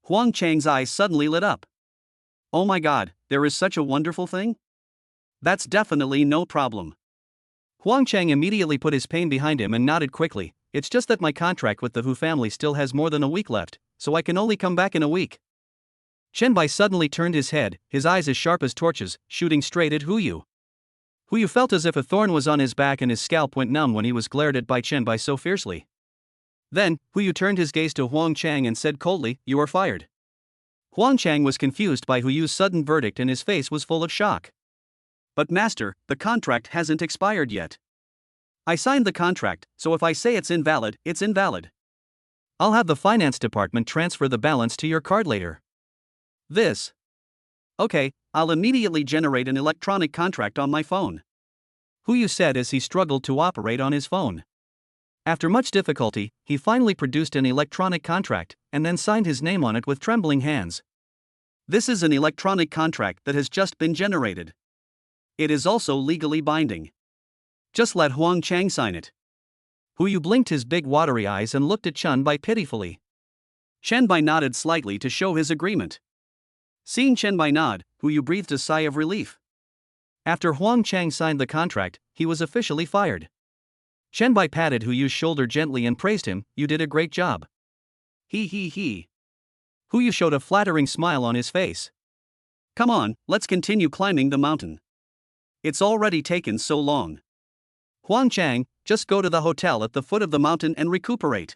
Huang Chang's eyes suddenly lit up. Oh my god, there is such a wonderful thing? That's definitely no problem. Huang Chang immediately put his pain behind him and nodded quickly. It's just that my contract with the Hu family still has more than a week left, so I can only come back in a week. Chen Bai suddenly turned his head, his eyes as sharp as torches, shooting straight at Hu Yu. Hu Yu felt as if a thorn was on his back and his scalp went numb when he was glared at by Chen Bai so fiercely. Then, Hu Yu turned his gaze to Huang Chang and said coldly, You are fired. Huang Chang was confused by Hu Yu's sudden verdict and his face was full of shock. But master, the contract hasn't expired yet. I signed the contract, so if I say it's invalid, it's invalid. I'll have the finance department transfer the balance to your card later. This. Okay, I'll immediately generate an electronic contract on my phone. Huyu said as he struggled to operate on his phone. After much difficulty, he finally produced an electronic contract, and then signed his name on it with trembling hands. This is an electronic contract that has just been generated. It is also legally binding. Just let Huang Chang sign it. Huyu blinked his big watery eyes and looked at Chen Bai pitifully. Chen Bai nodded slightly to show his agreement. Seeing Chen Bai nod, Huyu breathed a sigh of relief. After Huang Chang signed the contract, he was officially fired. Chen Bai patted Huyu's shoulder gently and praised him, "You did a great job." He. Huyu showed a flattering smile on his face. Come on, let's continue climbing the mountain. It's already taken so long. Huang Chang, just go to the hotel at the foot of the mountain and recuperate.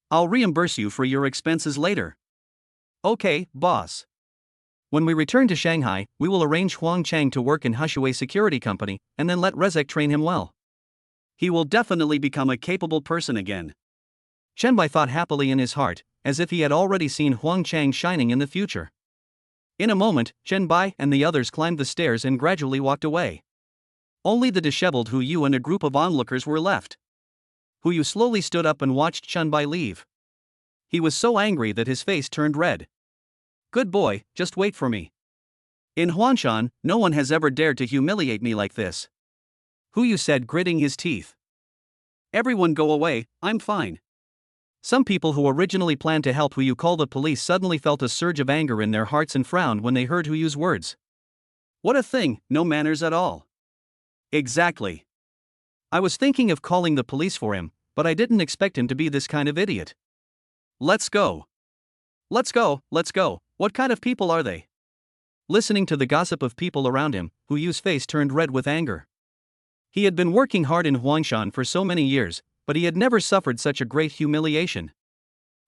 I'll reimburse you for your expenses later. Okay, boss. When we return to Shanghai, we will arrange Huang Chang to work in Hushui Security Company, and then let Rezek train him well. He will definitely become a capable person again. Chen Bai thought happily in his heart, as if he had already seen Huang Chang shining in the future. In a moment, Chen Bai and the others climbed the stairs and gradually walked away. Only the disheveled Huyu and a group of onlookers were left. Huyu slowly stood up and watched Chen Bai leave. He was so angry that his face turned red. Good boy, just wait for me. In Huanshan, no one has ever dared to humiliate me like this. Huyu said, gritting his teeth. Everyone go away, I'm fine. Some people who originally planned to help Huyu call the police suddenly felt a surge of anger in their hearts and frowned when they heard Huyu's words. What a thing, no manners at all. Exactly. I was thinking of calling the police for him, but I didn't expect him to be this kind of idiot. Let's go. Let's go. What kind of people are they? Listening to the gossip of people around him, Huyu's face turned red with anger. He had been working hard in Huangshan for so many years, but he had never suffered such a great humiliation.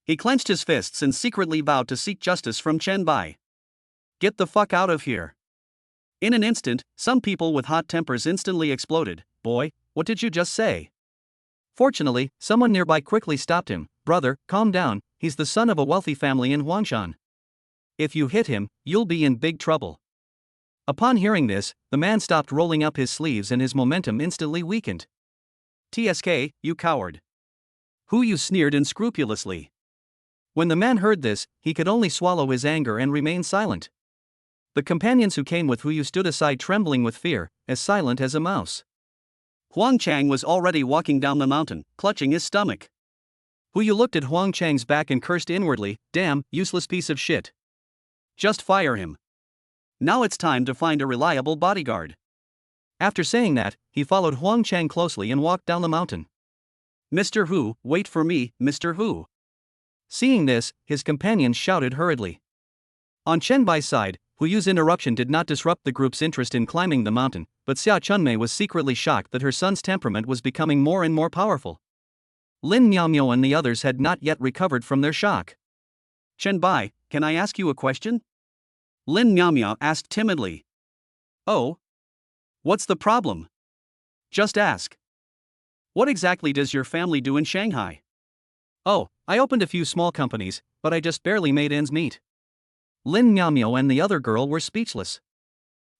He clenched his fists and secretly vowed to seek justice from Chen Bai. Get the fuck out of here. In an instant, some people with hot tempers instantly exploded. Boy, what did you just say? Fortunately, someone nearby quickly stopped him. Brother, calm down, he's the son of a wealthy family in Huangshan. If you hit him, you'll be in big trouble. Upon hearing this, the man stopped rolling up his sleeves and his momentum instantly weakened. TSK, you coward. Huyu sneered unscrupulously. When the man heard this, he could only swallow his anger and remain silent. The companions who came with Huyu stood aside trembling with fear, as silent as a mouse. Huang Chang was already walking down the mountain, clutching his stomach. Huyu looked at Huang Chang's back and cursed inwardly, damn, useless piece of shit. Just fire him. Now it's time to find a reliable bodyguard. After saying that, he followed Huang Chang closely and walked down the mountain. Mr. Hu, wait for me, Mr. Hu. Seeing this, his companions shouted hurriedly. On Chen Bai's side, Huyu's interruption did not disrupt the group's interest in climbing the mountain, but Xia Chunmei was secretly shocked that her son's temperament was becoming more and more powerful. Lin Miaomio and the others had not yet recovered from their shock. Chen Bai, can I ask you a question? Lin Miaomio asked timidly. Oh? What's the problem? Just ask. What exactly does your family do in Shanghai? Oh, I opened a few small companies, but I just barely made ends meet. Lin Miaomio and the other girl were speechless.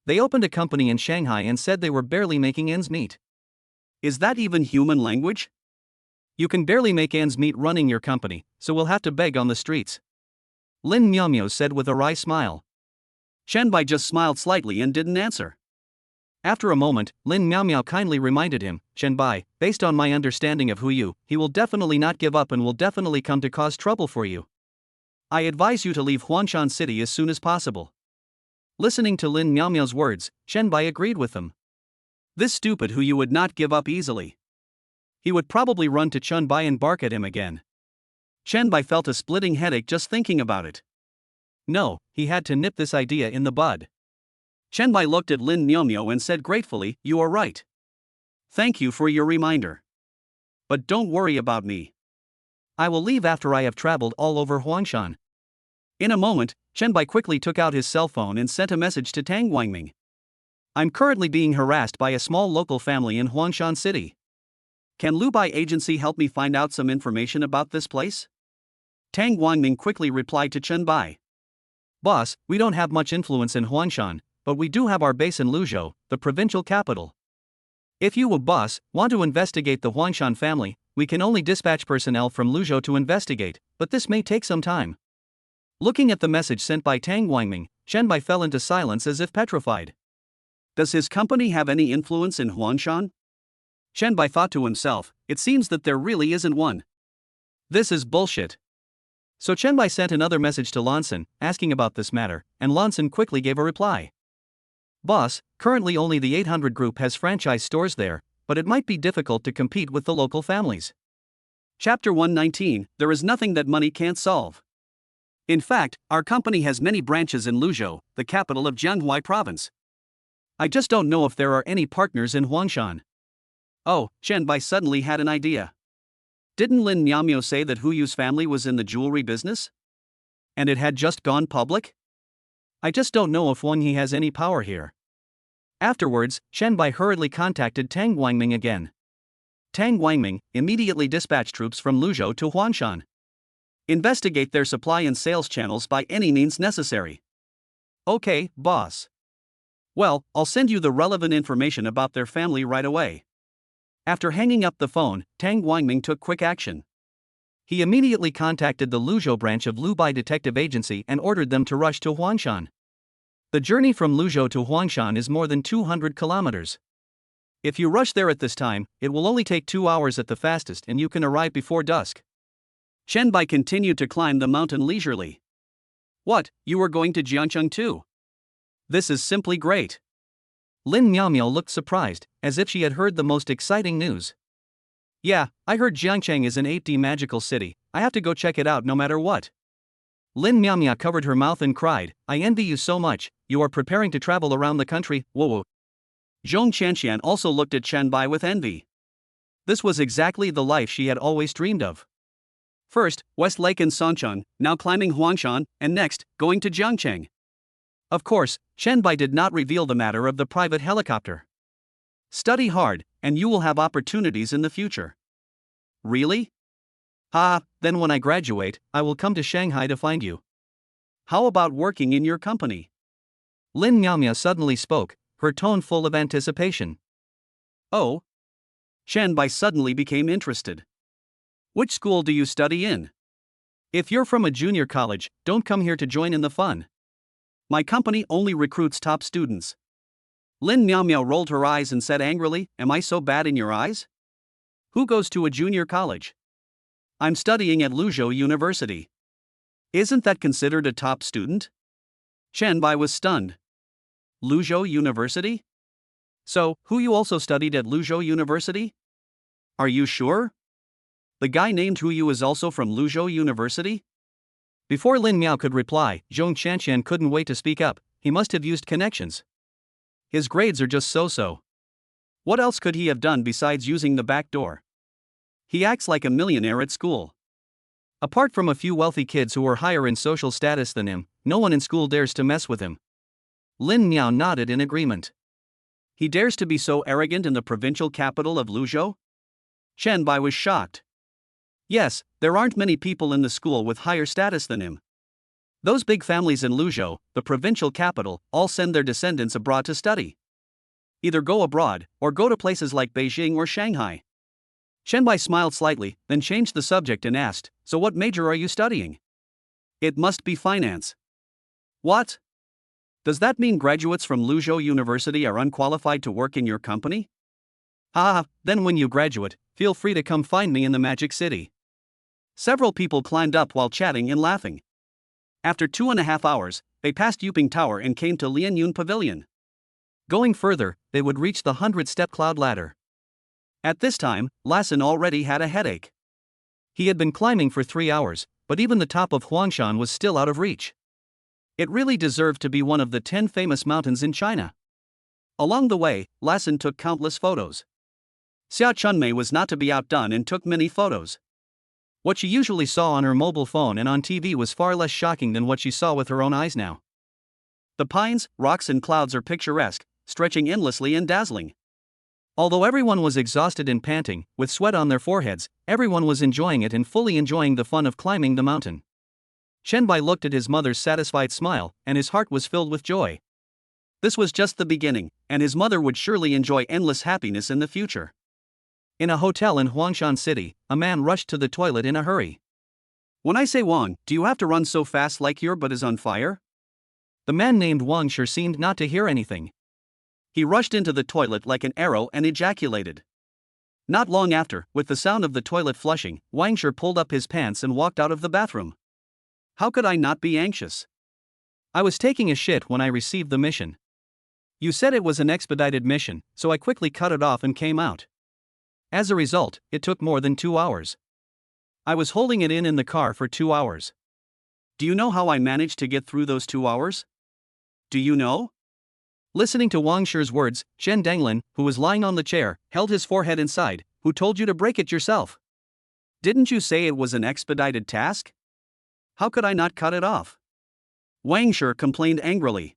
They opened a company in Shanghai and said they were barely making ends meet. Is that even human language? You can barely make ends meet running your company, so we'll have to beg on the streets. Lin Miaomio said with a wry smile. Chen Bai just smiled slightly and didn't answer. After a moment, Lin Miaomio kindly reminded him, Chen Bai, based on my understanding of Huyu, he will definitely not give up and will definitely come to cause trouble for you. I advise you to leave Huanshan City as soon as possible. Listening to Lin Miaomio's words, Chen Bai agreed with them. This stupid Huyu would not give up easily. He would probably run to Chen Bai and bark at him again. Chen Bai felt a splitting headache just thinking about it. No, he had to nip this idea in the bud. Chen Bai looked at Lin Miaomio and said gratefully, you are right. Thank you for your reminder. But don't worry about me. I will leave after I have traveled all over Huangshan. In a moment, Chen Bai quickly took out his cell phone and sent a message to Tang Guangming. I'm currently being harassed by a small local family in Huangshan City. Can Lubai Agency help me find out some information about this place? Tang Guangming quickly replied to Chen Bai. Boss, we don't have much influence in Huangshan, but we do have our base in Luzhou, the provincial capital. If you, boss, want to investigate the Huangshan family, we can only dispatch personnel from Luzhou to investigate, but this may take some time. Looking at the message sent by Tang Guangming, Chen Bai fell into silence as if petrified. Does his company have any influence in Huangshan? Chen Bai thought to himself, it seems that there really isn't one. This is bullshit. So Chen Bai sent another message to Lanson, asking about this matter, and Lanson quickly gave a reply. Boss, currently only the 800 group has franchise stores there, but it might be difficult to compete with the local families. Chapter 119, There is nothing that money can't solve. In fact, our company has many branches in Luzhou, the capital of Jianghuai province. I just don't know if there are any partners in Huangshan. Oh, Chen Bai suddenly had an idea. Didn't Lin Miaomio say that Hu Yu's family was in the jewelry business? And it had just gone public? I just don't know if Wang He has any power here. Afterwards, Chen Bai hurriedly contacted Tang Guangming again. Tang Guangming immediately dispatched troops from Luzhou to Huangshan. Investigate their supply and sales channels by any means necessary. Okay, boss. Well, I'll send you the relevant information about their family right away. After hanging up the phone, Tang Guangming took quick action. He immediately contacted the Luzhou branch of Lubai Detective Agency and ordered them to rush to Huangshan. The journey from Luzhou to Huangshan is more than 200 kilometers. If you rush there at this time, it will only take 2 hours at the fastest and you can arrive before dusk. Chen Bai continued to climb the mountain leisurely. What, you are going to Jiangcheng too? This is simply great. Lin Miaomio looked surprised, as if she had heard the most exciting news. Yeah, I heard Jiangcheng is an 8D magical city, I have to go check it out no matter what. Lin Miaomia covered her mouth and cried, I envy you so much, you are preparing to travel around the country, whoa. Zhong Qianxian also looked at Chen Bai with envy. This was exactly the life she had always dreamed of. First, West Lake and Songcheng, now climbing Huangshan, and next, going to Jiangcheng. Of course, Chen Bai did not reveal the matter of the private helicopter. Study hard, and you will have opportunities in the future. Really? Then when I graduate, I will come to Shanghai to find you. How about working in your company? Lin Miaomia suddenly spoke, her tone full of anticipation. Oh? Chen Bai suddenly became interested. Which school do you study in? If you're from a junior college, don't come here to join in the fun. My company only recruits top students. Lin Miaomio rolled her eyes and said angrily, Am I so bad in your eyes? Who goes to a junior college? I'm studying at Luzhou University. Isn't that considered a top student? Chen Bai was stunned. Luzhou University? So, Hu Yu also studied at Luzhou University? Are you sure? The guy named Hu Yu is also from Luzhou University? Before Lin Miao could reply, Zhong Qianxian couldn't wait to speak up. He must have used connections. His grades are just so-so. What else could he have done besides using the back door? He acts like a millionaire at school. Apart from a few wealthy kids who are higher in social status than him, no one in school dares to mess with him. Lin Miao nodded in agreement. He dares to be so arrogant in the provincial capital of Luzhou? Chen Bai was shocked. Yes, there aren't many people in the school with higher status than him. Those big families in Luzhou, the provincial capital, all send their descendants abroad to study. Either go abroad, or go to places like Beijing or Shanghai. Chen Bai smiled slightly, then changed the subject and asked, So what major are you studying? It must be finance. What? Does that mean graduates from Luzhou University are unqualified to work in your company? Then when you graduate, feel free to come find me in the Magic City. Several people climbed up while chatting and laughing. After 2.5 hours, they passed Yuping Tower and came to Lianyun Pavilion. Going further, they would reach the 100-step cloud ladder. At this time, Lassen already had a headache. He had been climbing for 3 hours, but even the top of Huangshan was still out of reach. It really deserved to be one of the 10 famous mountains in China. Along the way, Lassen took countless photos. Xia Chunmei was not to be outdone and took many photos. What she usually saw on her mobile phone and on TV was far less shocking than what she saw with her own eyes now. The pines, rocks and clouds are picturesque, stretching endlessly and dazzling. Although everyone was exhausted and panting, with sweat on their foreheads, everyone was enjoying it and fully enjoying the fun of climbing the mountain. Shenbai looked at his mother's satisfied smile, and his heart was filled with joy. This was just the beginning, and his mother would surely enjoy endless happiness in the future. In a hotel in Huangshan City, a man rushed to the toilet in a hurry. When I say Wang, do you have to run so fast like your butt is on fire? The man named Wang sure seemed not to hear anything. He rushed into the toilet like an arrow and ejaculated. Not long after, with the sound of the toilet flushing, Wang Shi pulled up his pants and walked out of the bathroom. How could I not be anxious? I was taking a shit when I received the mission. You said it was an expedited mission, so I quickly cut it off and came out. As a result, it took more than 2 hours. I was holding it in the car for 2 hours. Do you know how I managed to get through those 2 hours? Do you know? Listening to Wang Shi's words, Shen Danglin, who was lying on the chair, held his forehead inside. Who told you to break it yourself? Didn't you say it was an expedited task? How could I not cut it off? Wang Shi complained angrily.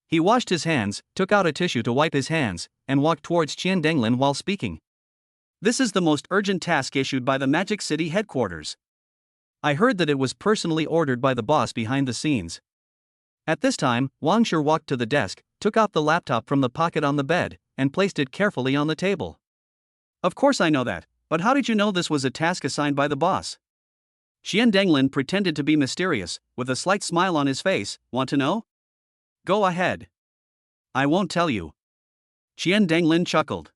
He washed his hands, took out a tissue to wipe his hands, and walked towards Qian Danglin while speaking. This is the most urgent task issued by the Magic City headquarters. I heard that it was personally ordered by the boss behind the scenes. At this time, Wang Shi walked to the desk, took out the laptop from the pocket on the bed, and placed it carefully on the table. Of course I know that, but how did you know this was a task assigned by the boss? Qian Danglin pretended to be mysterious, with a slight smile on his face. Want to know? Go ahead. I won't tell you. Qian Danglin chuckled.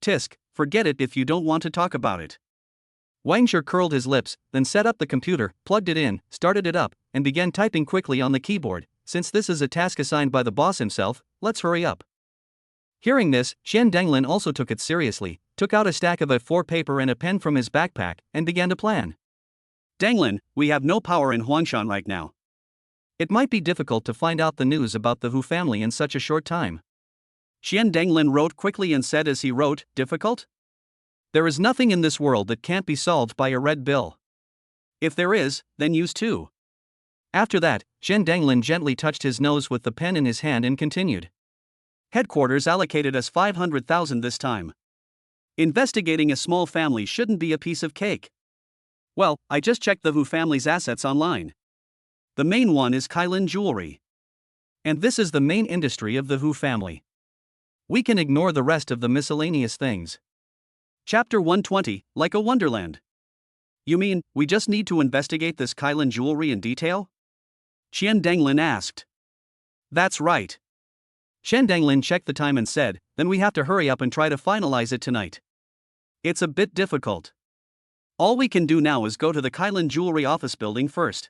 Tisk, forget it if you don't want to talk about it. Wang Shi curled his lips, then set up the computer, plugged it in, started it up, and began typing quickly on the keyboard. Since this is a task assigned by the boss himself, let's hurry up. Hearing this, Qian Danglin also took it seriously, took out a stack of A4 paper and a pen from his backpack, and began to plan. Danglin, we have no power in Huangshan right now. It might be difficult to find out the news about the Hu family in such a short time. Qian Danglin wrote quickly and said as he wrote, difficult? There is nothing in this world that can't be solved by a red bill. If there is, then use 2. After that, Qian Danglin gently touched his nose with the pen in his hand and continued. Headquarters allocated us 500,000 this time. Investigating a small family shouldn't be a piece of cake. Well, I just checked the Hu family's assets online. The main one is Kailin Jewelry. And this is the main industry of the Hu family. We can ignore the rest of the miscellaneous things. Chapter 120, Like a Wonderland. You mean, we just need to investigate this Kailin Jewelry in detail? Qian Danglin asked. That's right. Qian Danglin checked the time and said, then we have to hurry up and try to finalize it tonight. It's a bit difficult. All we can do now is go to the Kailin Jewelry office building first.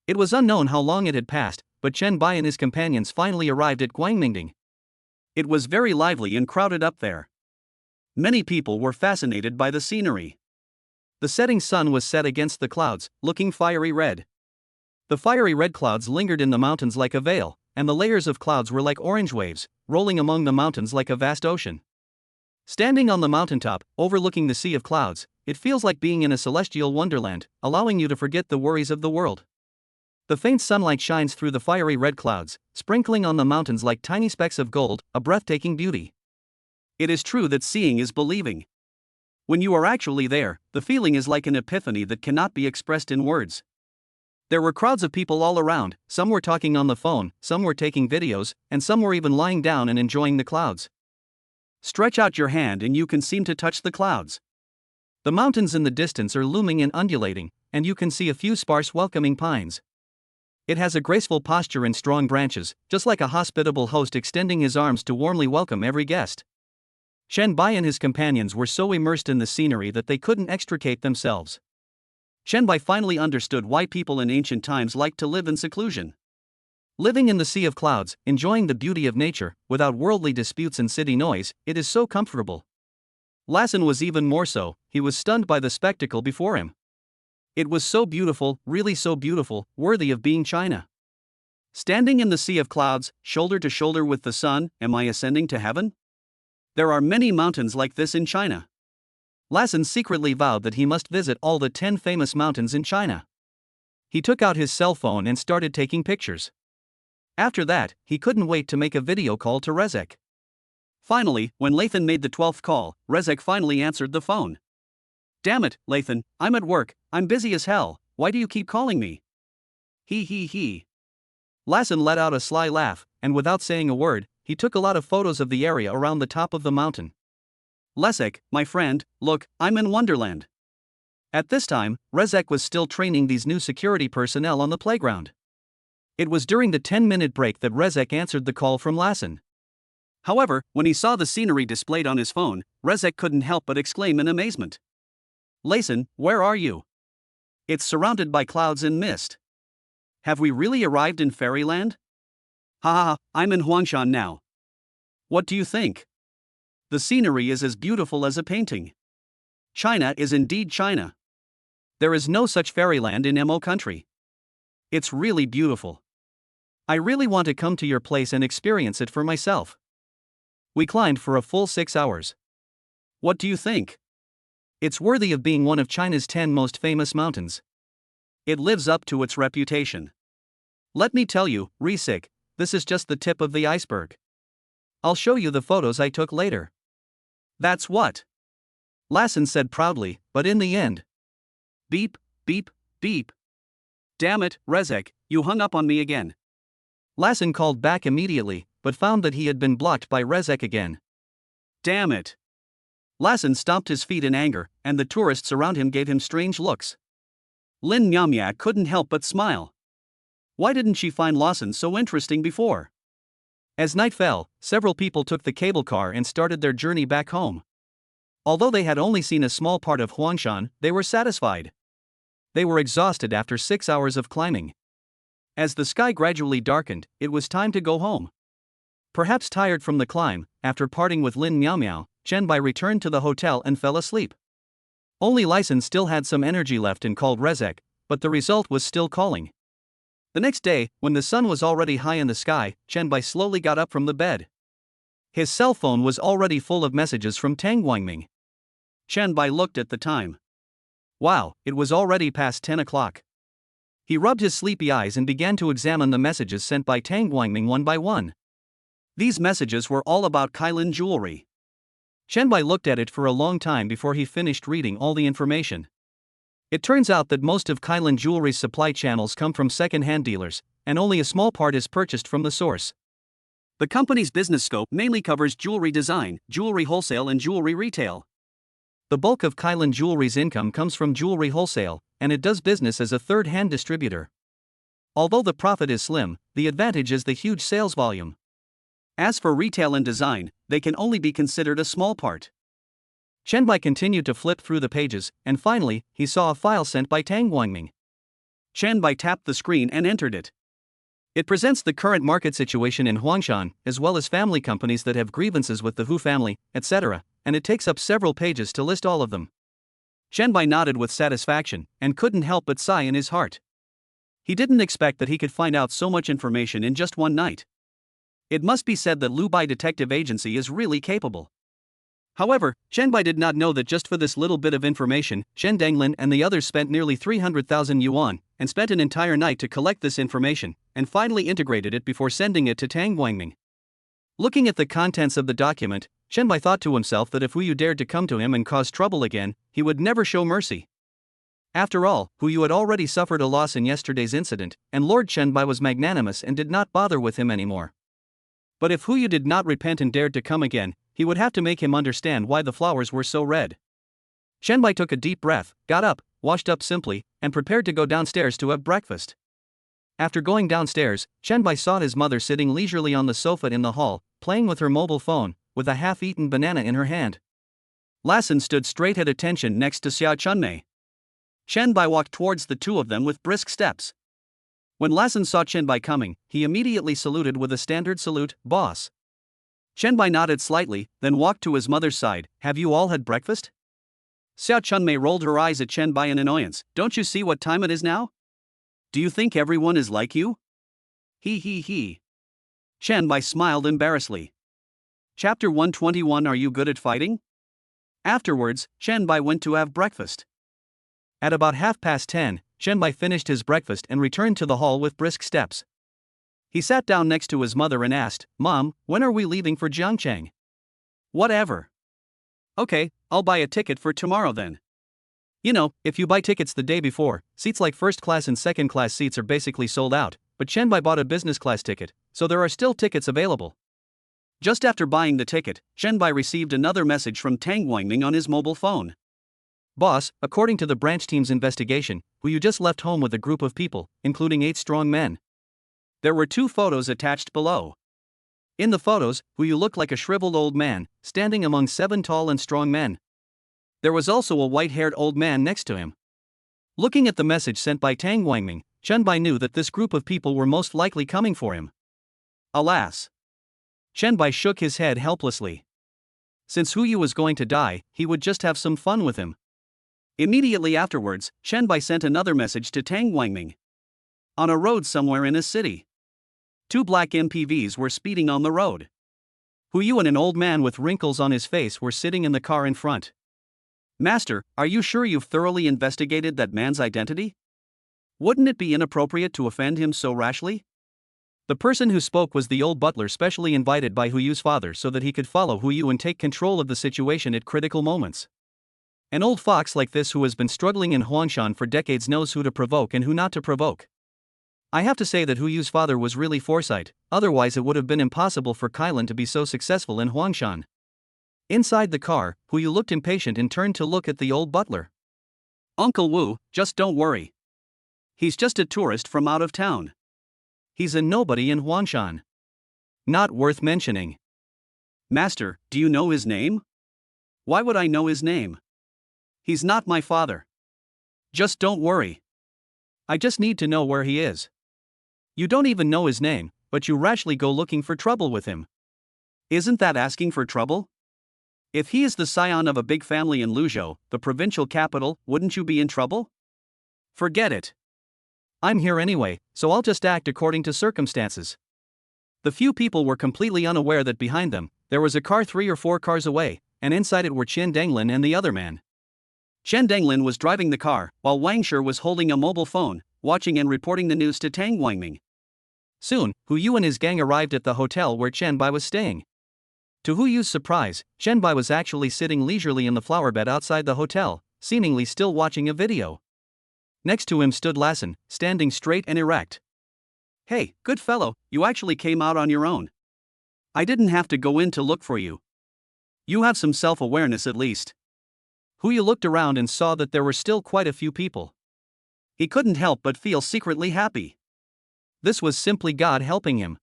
It was unknown how long it had passed, but Chen Bai and his companions finally arrived at Guangmingding. It was very lively and crowded up there. Many people were fascinated by the scenery. The setting sun was set against the clouds, looking fiery red. The fiery red clouds lingered in the mountains like a veil, and the layers of clouds were like orange waves, rolling among the mountains like a vast ocean. Standing on the mountaintop, overlooking the sea of clouds, it feels like being in a celestial wonderland, allowing you to forget the worries of the world. The faint sunlight shines through the fiery red clouds, sprinkling on the mountains like tiny specks of gold, a breathtaking beauty. It is true that seeing is believing. When you are actually there, the feeling is like an epiphany that cannot be expressed in words. There were crowds of people all around, some were talking on the phone, some were taking videos, and some were even lying down and enjoying the clouds. Stretch out your hand and you can seem to touch the clouds. The mountains in the distance are looming and undulating, and you can see a few sparse welcoming pines. It has a graceful posture and strong branches, just like a hospitable host extending his arms to warmly welcome every guest. Shen Bai and his companions were so immersed in the scenery that they couldn't extricate themselves. Shen Bai finally understood why people in ancient times liked to live in seclusion. Living in the sea of clouds, enjoying the beauty of nature, without worldly disputes and city noise, it is so comfortable. Lassen was even more so, he was stunned by the spectacle before him. It was so beautiful, really so beautiful, worthy of being China. Standing in the sea of clouds, shoulder to shoulder with the sun, am I ascending to heaven? There are many mountains like this in China. Lassen secretly vowed that he must visit all the 10 famous mountains in China. He took out his cell phone and started taking pictures. After that, he couldn't wait to make a video call to Rezek. Finally, when Lathan made the 12th call, Rezek finally answered the phone. "Damn it, Lathan, I'm at work, I'm busy as hell, why do you keep calling me?" He. Lathan let out a sly laugh, and without saying a word, he took a lot of photos of the area around the top of the mountain. "Leszek, my friend, look, I'm in Wonderland." At this time, Rezek was still training these new security personnel on the playground. It was during the 10-minute break that Rezek answered the call from Lathan. However, when he saw the scenery displayed on his phone, Rezek couldn't help but exclaim in amazement. "Lathan, where are you? It's surrounded by clouds and mist. Have we really arrived in fairyland? Ha, I'm in Huangshan now. What do you think? The scenery is as beautiful as a painting. China is indeed China. There is no such fairyland in Mo country. It's really beautiful. I really want to come to your place and experience it for myself." We climbed for a full 6 hours. What do you think? It's worthy of being one of China's 10 most famous mountains. It lives up to its reputation. Let me tell you, Rezek, this is just the tip of the iceberg. I'll show you the photos I took later. That's what Lathan said proudly, but in the end. Beep. Damn it, Rezek, you hung up on me again. Lathan called back immediately, but found that he had been blocked by Rezek again. Damn it. Lathan stomped his feet in anger, and the tourists around him gave him strange looks. Lin Nyamya couldn't help but smile. Why didn't she find Lawson so interesting before? As night fell, several people took the cable car and started their journey back home. Although they had only seen a small part of Huangshan, they were satisfied. They were exhausted after 6 hours of climbing. As the sky gradually darkened, it was time to go home. Perhaps tired from the climb, after parting with Lin Miao, Chenbai returned to the hotel and fell asleep. Only Lathan still had some energy left and called Rezek, but the result was still calling. The next day, when the sun was already high in the sky, Chenbai slowly got up from the bed. His cell phone was already full of messages from Tang Guangming. Chenbai looked at the time. Wow, it was already past 10 o'clock. He rubbed his sleepy eyes and began to examine the messages sent by Tang Guangming one by one. These messages were all about Kylin jewelry. Chenbai looked at it for a long time before he finished reading all the information. It turns out that most of Kylin jewelry's supply channels come from second-hand dealers, and only a small part is purchased from the source. The company's business scope mainly covers jewelry design, jewelry wholesale and jewelry retail. The bulk of Kylin jewelry's income comes from jewelry wholesale, and it does business as a third-hand distributor. Although the profit is slim, the advantage is the huge sales volume. As for retail and design, they can only be considered a small part. Chenbai continued to flip through the pages, and finally, he saw a file sent by Tang Guangming. Chenbai tapped the screen and entered it. It presents the current market situation in Huangshan, as well as family companies that have grievances with the Hu family, etc., and it takes up several pages to list all of them. Chenbai nodded with satisfaction, and couldn't help but sigh in his heart. He didn't expect that he could find out so much information in just one night. It must be said that Lu Bai Detective Agency is really capable. However, Chenbai did not know that just for this little bit of information, Shen Danglin and the others spent nearly 300,000 yuan, and spent an entire night to collect this information, and finally integrated it before sending it to Tang Guangming. Looking at the contents of the document, Chenbai thought to himself that if Hu Yu dared to come to him and cause trouble again, he would never show mercy. After all, Hu Yu had already suffered a loss in yesterday's incident, and Lord Chenbai was magnanimous and did not bother with him anymore. But if Hu Yu did not repent and dared to come again, he would have to make him understand why the flowers were so red. Chenbai took a deep breath, got up, washed up simply, and prepared to go downstairs to have breakfast. After going downstairs, Chenbai saw his mother sitting leisurely on the sofa in the hall, playing with her mobile phone, with a half-eaten banana in her hand. Lathan stood straight at attention next to Xiao Chunmei. Chenbai walked towards the two of them with brisk steps. When Lathan saw Chenbai coming, he immediately saluted with a standard salute, "Boss." Chenbai nodded slightly, then walked to his mother's side. "Have you all had breakfast?" Xiao Chunmei rolled her eyes at Chenbai in annoyance. "Don't you see what time it is now? Do you think everyone is like you?" He. Chenbai smiled embarrassedly. Chapter 121. Are you good at fighting? Afterwards, Chenbai went to have breakfast. At about 10:30, Chenbai finished his breakfast and returned to the hall with brisk steps. He sat down next to his mother and asked, "Mom, when are we leaving for Jiangcheng?" "Whatever." "Okay, I'll buy a ticket for tomorrow then." You know, if you buy tickets the day before, seats like first class and second class seats are basically sold out, but Chen Bai bought a business class ticket, so there are still tickets available. Just after buying the ticket, Chen Bai received another message from Tang Guangming on his mobile phone. "Boss, according to the branch team's investigation, Hu Yu just left home with a group of people, including 8 strong men." There were 2 photos attached below. In the photos, Hu Yu looked like a shriveled old man, standing among 7 tall and strong men. There was also a white-haired old man next to him. Looking at the message sent by Tang Guangming, Chen Bai knew that this group of people were most likely coming for him. Alas! Chen Bai shook his head helplessly. Since Hu Yu was going to die, he would just have some fun with him. Immediately afterwards, Chen Bai sent another message to Tang Guangming. On a road somewhere in a city, 2 black MPVs were speeding on the road. Hu Yu and an old man with wrinkles on his face were sitting in the car in front. "Master, are you sure you've thoroughly investigated that man's identity? Wouldn't it be inappropriate to offend him so rashly?" The person who spoke was the old butler specially invited by Hu Yu's father so that he could follow Hu Yu and take control of the situation at critical moments. An old fox like this who has been struggling in Huangshan for decades knows who to provoke and who not to provoke. I have to say that Hu Yu's father was really foresight, otherwise it would have been impossible for Kailan to be so successful in Huangshan. Inside the car, Hu Yu looked impatient and turned to look at the old butler. "Uncle Wu, just don't worry. He's just a tourist from out of town. He's a nobody in Huangshan. Not worth mentioning." "Master, do you know his name?" "Why would I know his name? He's not my father. Just don't worry. I just need to know where he is." You don't even know his name, but you rashly go looking for trouble with him. Isn't that asking for trouble? If he is the scion of a big family in Luzhou, the provincial capital, wouldn't you be in trouble? Forget it. I'm here anyway, so I'll just act according to circumstances. The few people were completely unaware that behind them, there was a car 3 or 4 cars away, and inside it were Chen Denglin and the other man. Chen Denglin was driving the car, while Wang Shi was holding a mobile phone, watching and reporting the news to Tang Guangming. Soon, Hu Yu and his gang arrived at the hotel where Chen Bai was staying. To Hu Yu's surprise, Chen Bai was actually sitting leisurely in the flower bed outside the hotel, seemingly still watching a video. Next to him stood Lassen, standing straight and erect. "Hey, good fellow, you actually came out on your own. I didn't have to go in to look for you. You have some self-awareness at least." Hu Yu looked around and saw that there were still quite a few people. He couldn't help but feel secretly happy. This was simply God helping him.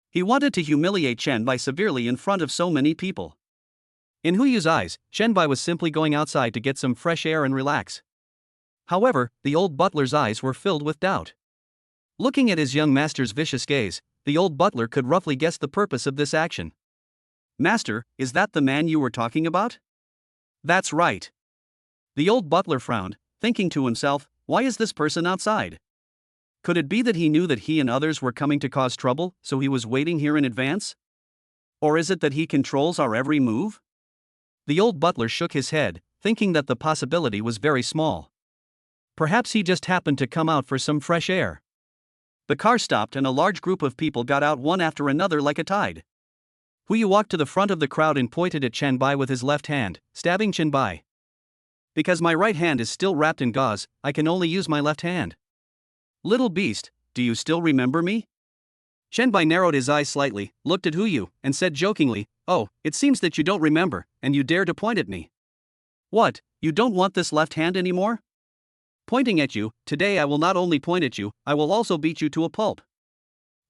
He wanted to humiliate Chen Bai severely in front of so many people. In Hu Yu's eyes, Chen Bai was simply going outside to get some fresh air and relax. However, the old butler's eyes were filled with doubt. Looking at his young master's vicious gaze, the old butler could roughly guess the purpose of this action. "Master, is that the man you were talking about?" "That's right." The old butler frowned, thinking to himself, why is this person outside? Could it be that he knew that he and others were coming to cause trouble, so he was waiting here in advance? Or is it that he controls our every move? The old butler shook his head, thinking that the possibility was very small. Perhaps he just happened to come out for some fresh air. The car stopped and a large group of people got out one after another like a tide. Hu Yu walked to the front of the crowd and pointed at Chen Bai with his left hand, stabbing Chen Bai. "Because my right hand is still wrapped in gauze, I can only use my left hand. Little beast, do you still remember me?" Chen Bai narrowed his eyes slightly, looked at Hu Yu, and said jokingly, "Oh, it seems that you don't remember, and you dare to point at me. What, you don't want this left hand anymore? Pointing at you, today I will not only point at you, I will also beat you to a pulp."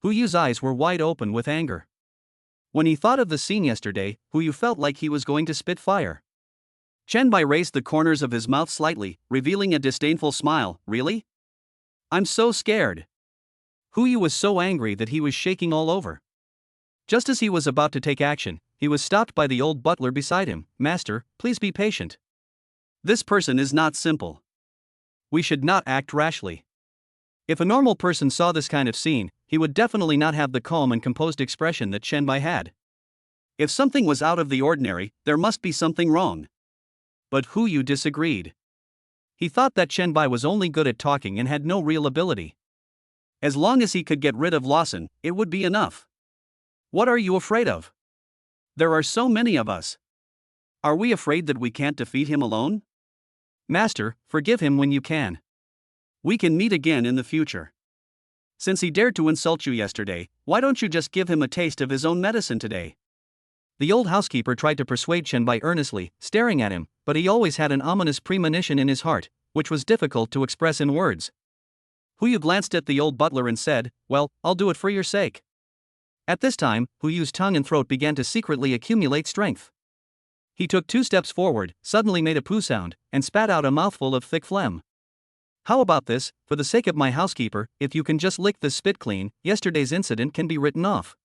Hu Yu's eyes were wide open with anger. When he thought of the scene yesterday, Hu Yu felt like he was going to spit fire. Chen Bai raised the corners of his mouth slightly, revealing a disdainful smile. "Really? I'm so scared." Hu Yu was so angry that he was shaking all over. Just as he was about to take action, he was stopped by the old butler beside him. "Master, please be patient. This person is not simple. We should not act rashly." If a normal person saw this kind of scene, he would definitely not have the calm and composed expression that Chen Bai had. If something was out of the ordinary, there must be something wrong. But Hu Yu disagreed. He thought that Chen Bai was only good at talking and had no real ability. As long as he could get rid of Lawson, it would be enough. What are you afraid of? There are so many of us. Are we afraid that we can't defeat him alone? Master, forgive him when you can. We can meet again in the future. Since he dared to insult you yesterday, why don't you just give him a taste of his own medicine today? The old housekeeper tried to persuade Chenbai earnestly, staring at him, but he always had an ominous premonition in his heart, which was difficult to express in words. Huyu glanced at the old butler and said, "Well, I'll do it for your sake." At this time, Huyu's tongue and throat began to secretly accumulate strength. He took 2 steps forward, suddenly made a poo sound, and spat out a mouthful of thick phlegm. How about this, for the sake of my housekeeper, if you can just lick this spit clean, yesterday's incident can be written off.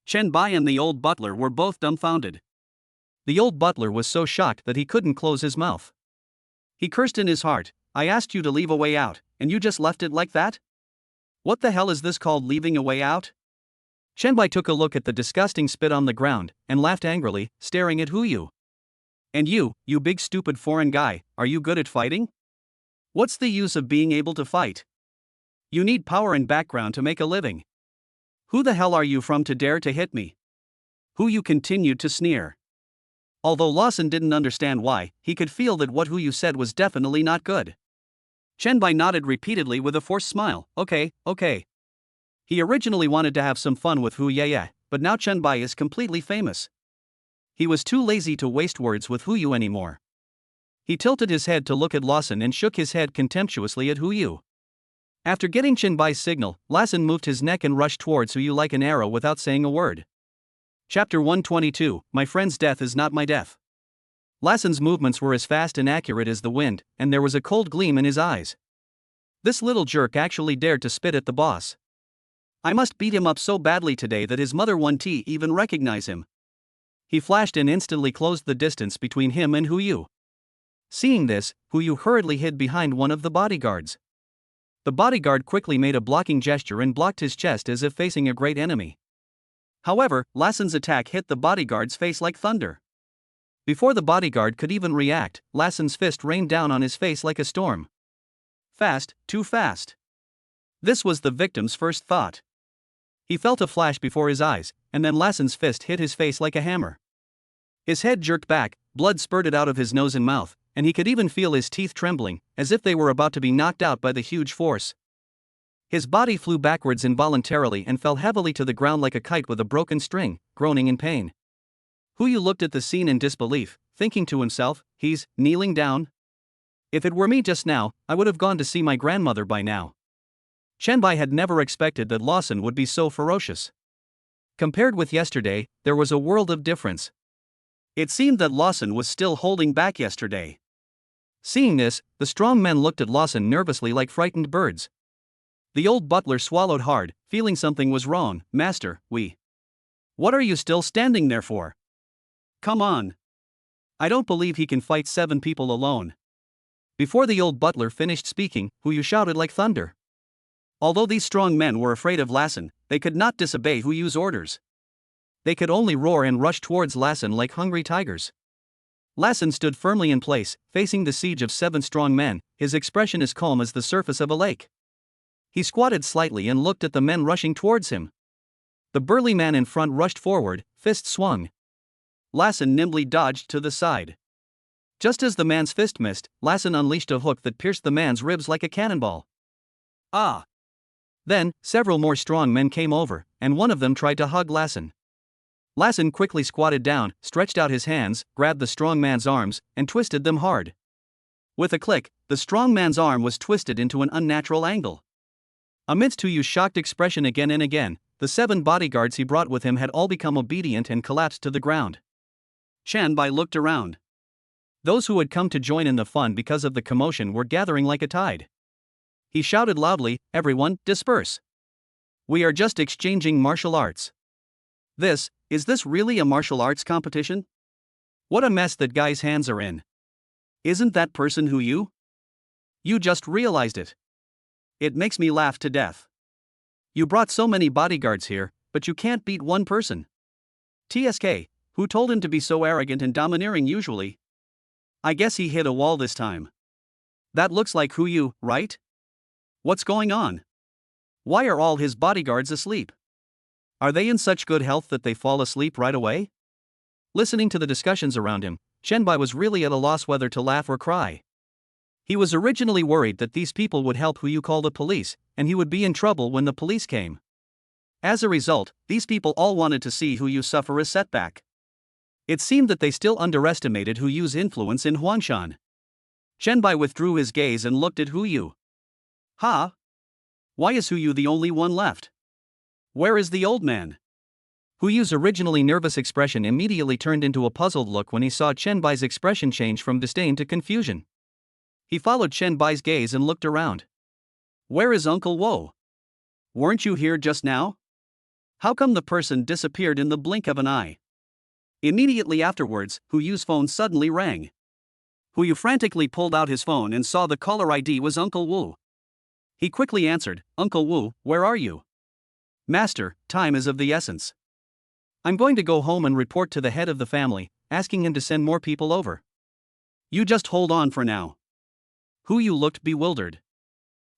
Chenbai and the old butler were both dumbfounded. The old butler was so shocked that he couldn't close his mouth. He cursed in his heart, "I asked you to leave a way out, and you just left it like that? What the hell is this called leaving a way out?" Chenbai took a look at the disgusting spit on the ground, and laughed angrily, staring at Huyu. "And you big stupid foreign guy, are you good at fighting? What's the use of being able to fight? You need power and background to make a living. Who the hell are you from to dare to hit me?" Huyu continued to sneer. Although Lawson didn't understand why, he could feel that what Huyu said was definitely not good. Chenbai nodded repeatedly with a forced smile. Okay. He originally wanted to have some fun with Huyu, but now Chenbai is completely famous. He was too lazy to waste words with Huyu anymore. He tilted his head to look at Lawson and shook his head contemptuously at Huyu. After getting Chenbai's signal, Lawson moved his neck and rushed towards Huyu like an arrow without saying a word. Chapter 122, My friend's death is not my death. Lawson's movements were as fast and accurate as the wind, and there was a cold gleam in his eyes. This little jerk actually dared to spit at the boss. I must beat him up so badly today that his mother won't even recognize him. He flashed and instantly closed the distance between him and Huyu. Seeing this, Huyu hurriedly hid behind one of the bodyguards. The bodyguard quickly made a blocking gesture and blocked his chest as if facing a great enemy. However, Lawson's attack hit the bodyguard's face like thunder. Before the bodyguard could even react, Lawson's fist rained down on his face like a storm. Fast, too fast. This was the victim's first thought. He felt a flash before his eyes, and then Lawson's fist hit his face like a hammer. His head jerked back, blood spurted out of his nose and mouth, and he could even feel his teeth trembling, as if they were about to be knocked out by the huge force. His body flew backwards involuntarily and fell heavily to the ground like a kite with a broken string, groaning in pain. Huyu looked at the scene in disbelief, thinking to himself, "He's kneeling down? If it were me just now, I would have gone to see my grandmother by now." Chenbai had never expected that Lawson would be so ferocious. Compared with yesterday, there was a world of difference. It seemed that Lawson was still holding back yesterday. Seeing this, the strong men looked at Lawson nervously like frightened birds. The old butler swallowed hard, feeling something was wrong. "Master, What are you still standing there for? Come on. I don't believe he can fight 7 people alone." Before the old butler finished speaking, Huyu shouted like thunder. Although these strong men were afraid of Lawson, they could not disobey Huyu's orders. They could only roar and rush towards Lawson like hungry tigers. Lawson stood firmly in place, facing the siege of 7 strong men, his expression as calm as the surface of a lake. He squatted slightly and looked at the men rushing towards him. The burly man in front rushed forward, fist swung. Lawson nimbly dodged to the side. Just as the man's fist missed, Lawson unleashed a hook that pierced the man's ribs like a cannonball. Ah! Then, several more strong men came over, and one of them tried to hug Lawson. Lawson quickly squatted down, stretched out his hands, grabbed the strong man's arms, and twisted them hard. With a click, the strong man's arm was twisted into an unnatural angle. Amidst Huyu's shocked expression again and again, the 7 bodyguards he brought with him had all become obedient and collapsed to the ground. Chenbai looked around. Those who had come to join in the fun because of the commotion were gathering like a tide. He shouted loudly, "Everyone, disperse! We are just exchanging martial arts. Is this really a martial arts competition? What a mess that guy's hands are in. Isn't that person Huyu? You just realized it. It makes me laugh to death. You brought so many bodyguards here, but you can't beat one person. TSK, who told him to be so arrogant and domineering usually? I guess he hit a wall this time. That looks like Huyu, right? What's going on? Why are all his bodyguards asleep? Are they in such good health that they fall asleep right away? Listening to the discussions around him, Chenbai was really at a loss whether to laugh or cry. He was originally worried that these people would help Hu call the police, and he would be in trouble when the police came. As a result, these people all wanted to see Hu suffer a setback. It seemed that they still underestimated Hu's influence in Huangshan. Chenbai withdrew his gaze and looked at Hu. Ha! Why is Hu the only one left? Where is the old man? Hu's originally nervous expression immediately turned into a puzzled look when he saw Chenbai's expression change from disdain to confusion. He followed Chenbai's gaze and looked around. Where is Uncle Wo? Weren't you here just now? How come the person disappeared in the blink of an eye? Immediately afterwards, Hu's phone suddenly rang. Hu frantically pulled out his phone and saw the caller ID was Uncle Wu. He quickly answered, Uncle Wu, where are you? Master, time is of the essence. I'm going to go home and report to the head of the family, asking him to send more people over. You just hold on for now. Hu looked bewildered.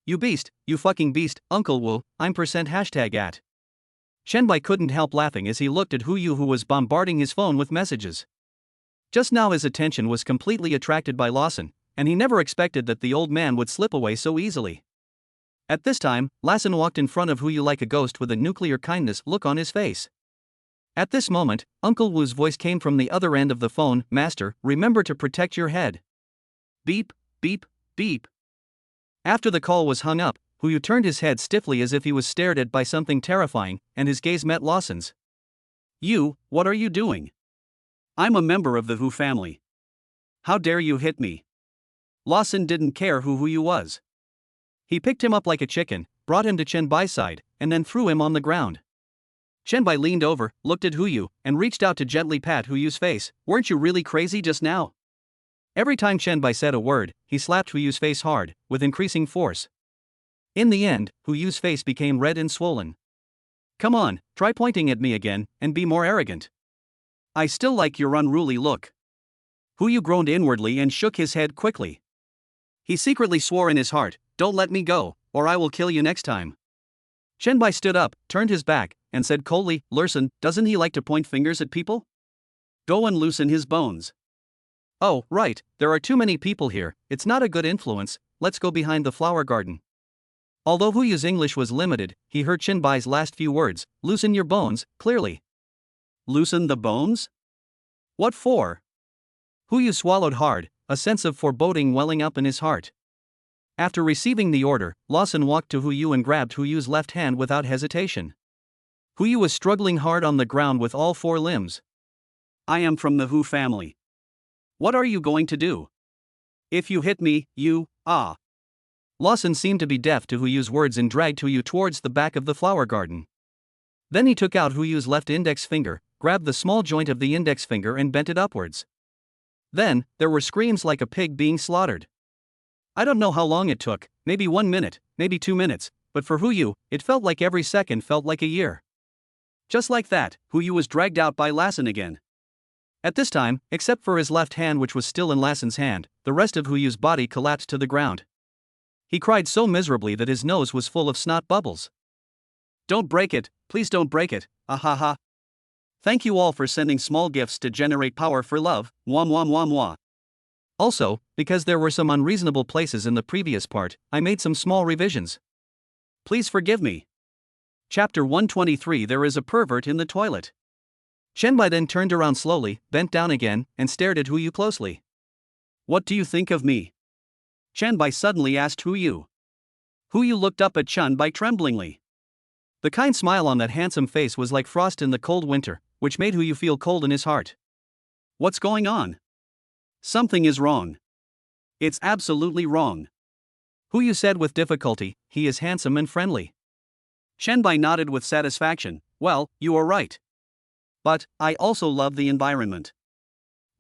You beast, you fucking beast, Uncle Wu, I'm %@. Chenbai couldn't help laughing as he looked at Hu was bombarding his phone with messages. Just now his attention was completely attracted by Lawson, and he never expected that the old man would slip away so easily. At this time, Lawson walked in front of Hu like a ghost with a nuclear kindness look on his face. At this moment, Uncle Wu's voice came from the other end of the phone, Master, remember to protect your head. Beep, beep, beep. After the call was hung up, Hu turned his head stiffly as if he was stared at by something terrifying, and his gaze met Lawson's. You, what are you doing? I'm a member of the Hu family. How dare you hit me? Lawson didn't care who Hu was. He picked him up like a chicken, brought him to Chenbai's side, and then threw him on the ground. Chenbai leaned over, looked at Hu, and reached out to gently pat Hu's face. Weren't you really crazy just now? Every time Chenbai said a word, he slapped Hu's face hard, with increasing force. In the end, Hu's face became red and swollen. Come on, try pointing at me again, and be more arrogant. I still like your unruly look. Hu groaned inwardly and shook his head quickly. He secretly swore in his heart, don't let me go, or I will kill you next time. Chenbai stood up, turned his back, and said coldly, Lurson, doesn't he like to point fingers at people? Go and loosen his bones. Oh, right, there are too many people here, it's not a good influence, let's go behind the flower garden. Although Hu's English was limited, he heard Chenbai's last few words, loosen your bones, clearly. Loosen the bones? What for? Hu swallowed hard, a sense of foreboding welling up in his heart. After receiving the order, Lawson walked to Hu and grabbed Hu's left hand without hesitation. Hu was struggling hard on the ground with all four limbs. I am from the Hu family. What are you going to do? If you hit me, Lawson seemed to be deaf to Hu's words and dragged Hu towards the back of the flower garden. Then he took out Hu's left index finger, grabbed the small joint of the index finger and bent it upwards. Then, there were screams like a pig being slaughtered. I don't know how long it took, maybe 1 minute, maybe 2 minutes, but for Hu, it felt like every second felt like a year. Just like that, Hu was dragged out by Lawson again. At this time, except for his left hand which was still in Lawson's hand, the rest of Hu's body collapsed to the ground. He cried so miserably that his nose was full of snot bubbles. Don't break it, please don't break it, ahaha. Thank you all for sending small gifts to generate power for love, mwah mwah mwah mwah. Also, because there were some unreasonable places in the previous part, I made some small revisions. Please forgive me. Chapter 123 There is a pervert in the toilet. Chenbai then turned around slowly, bent down again, and stared at Hu closely. What do you think of me? Chenbai suddenly asked Hu. Hu looked up at Chenbai tremblingly. The kind smile on that handsome face was like frost in the cold winter, which made Hu feel cold in his heart. What's going on? Something is wrong. It's absolutely wrong. Hu said with difficulty, he is handsome and friendly. Chenbai nodded with satisfaction, well, you are right. But, I also love the environment.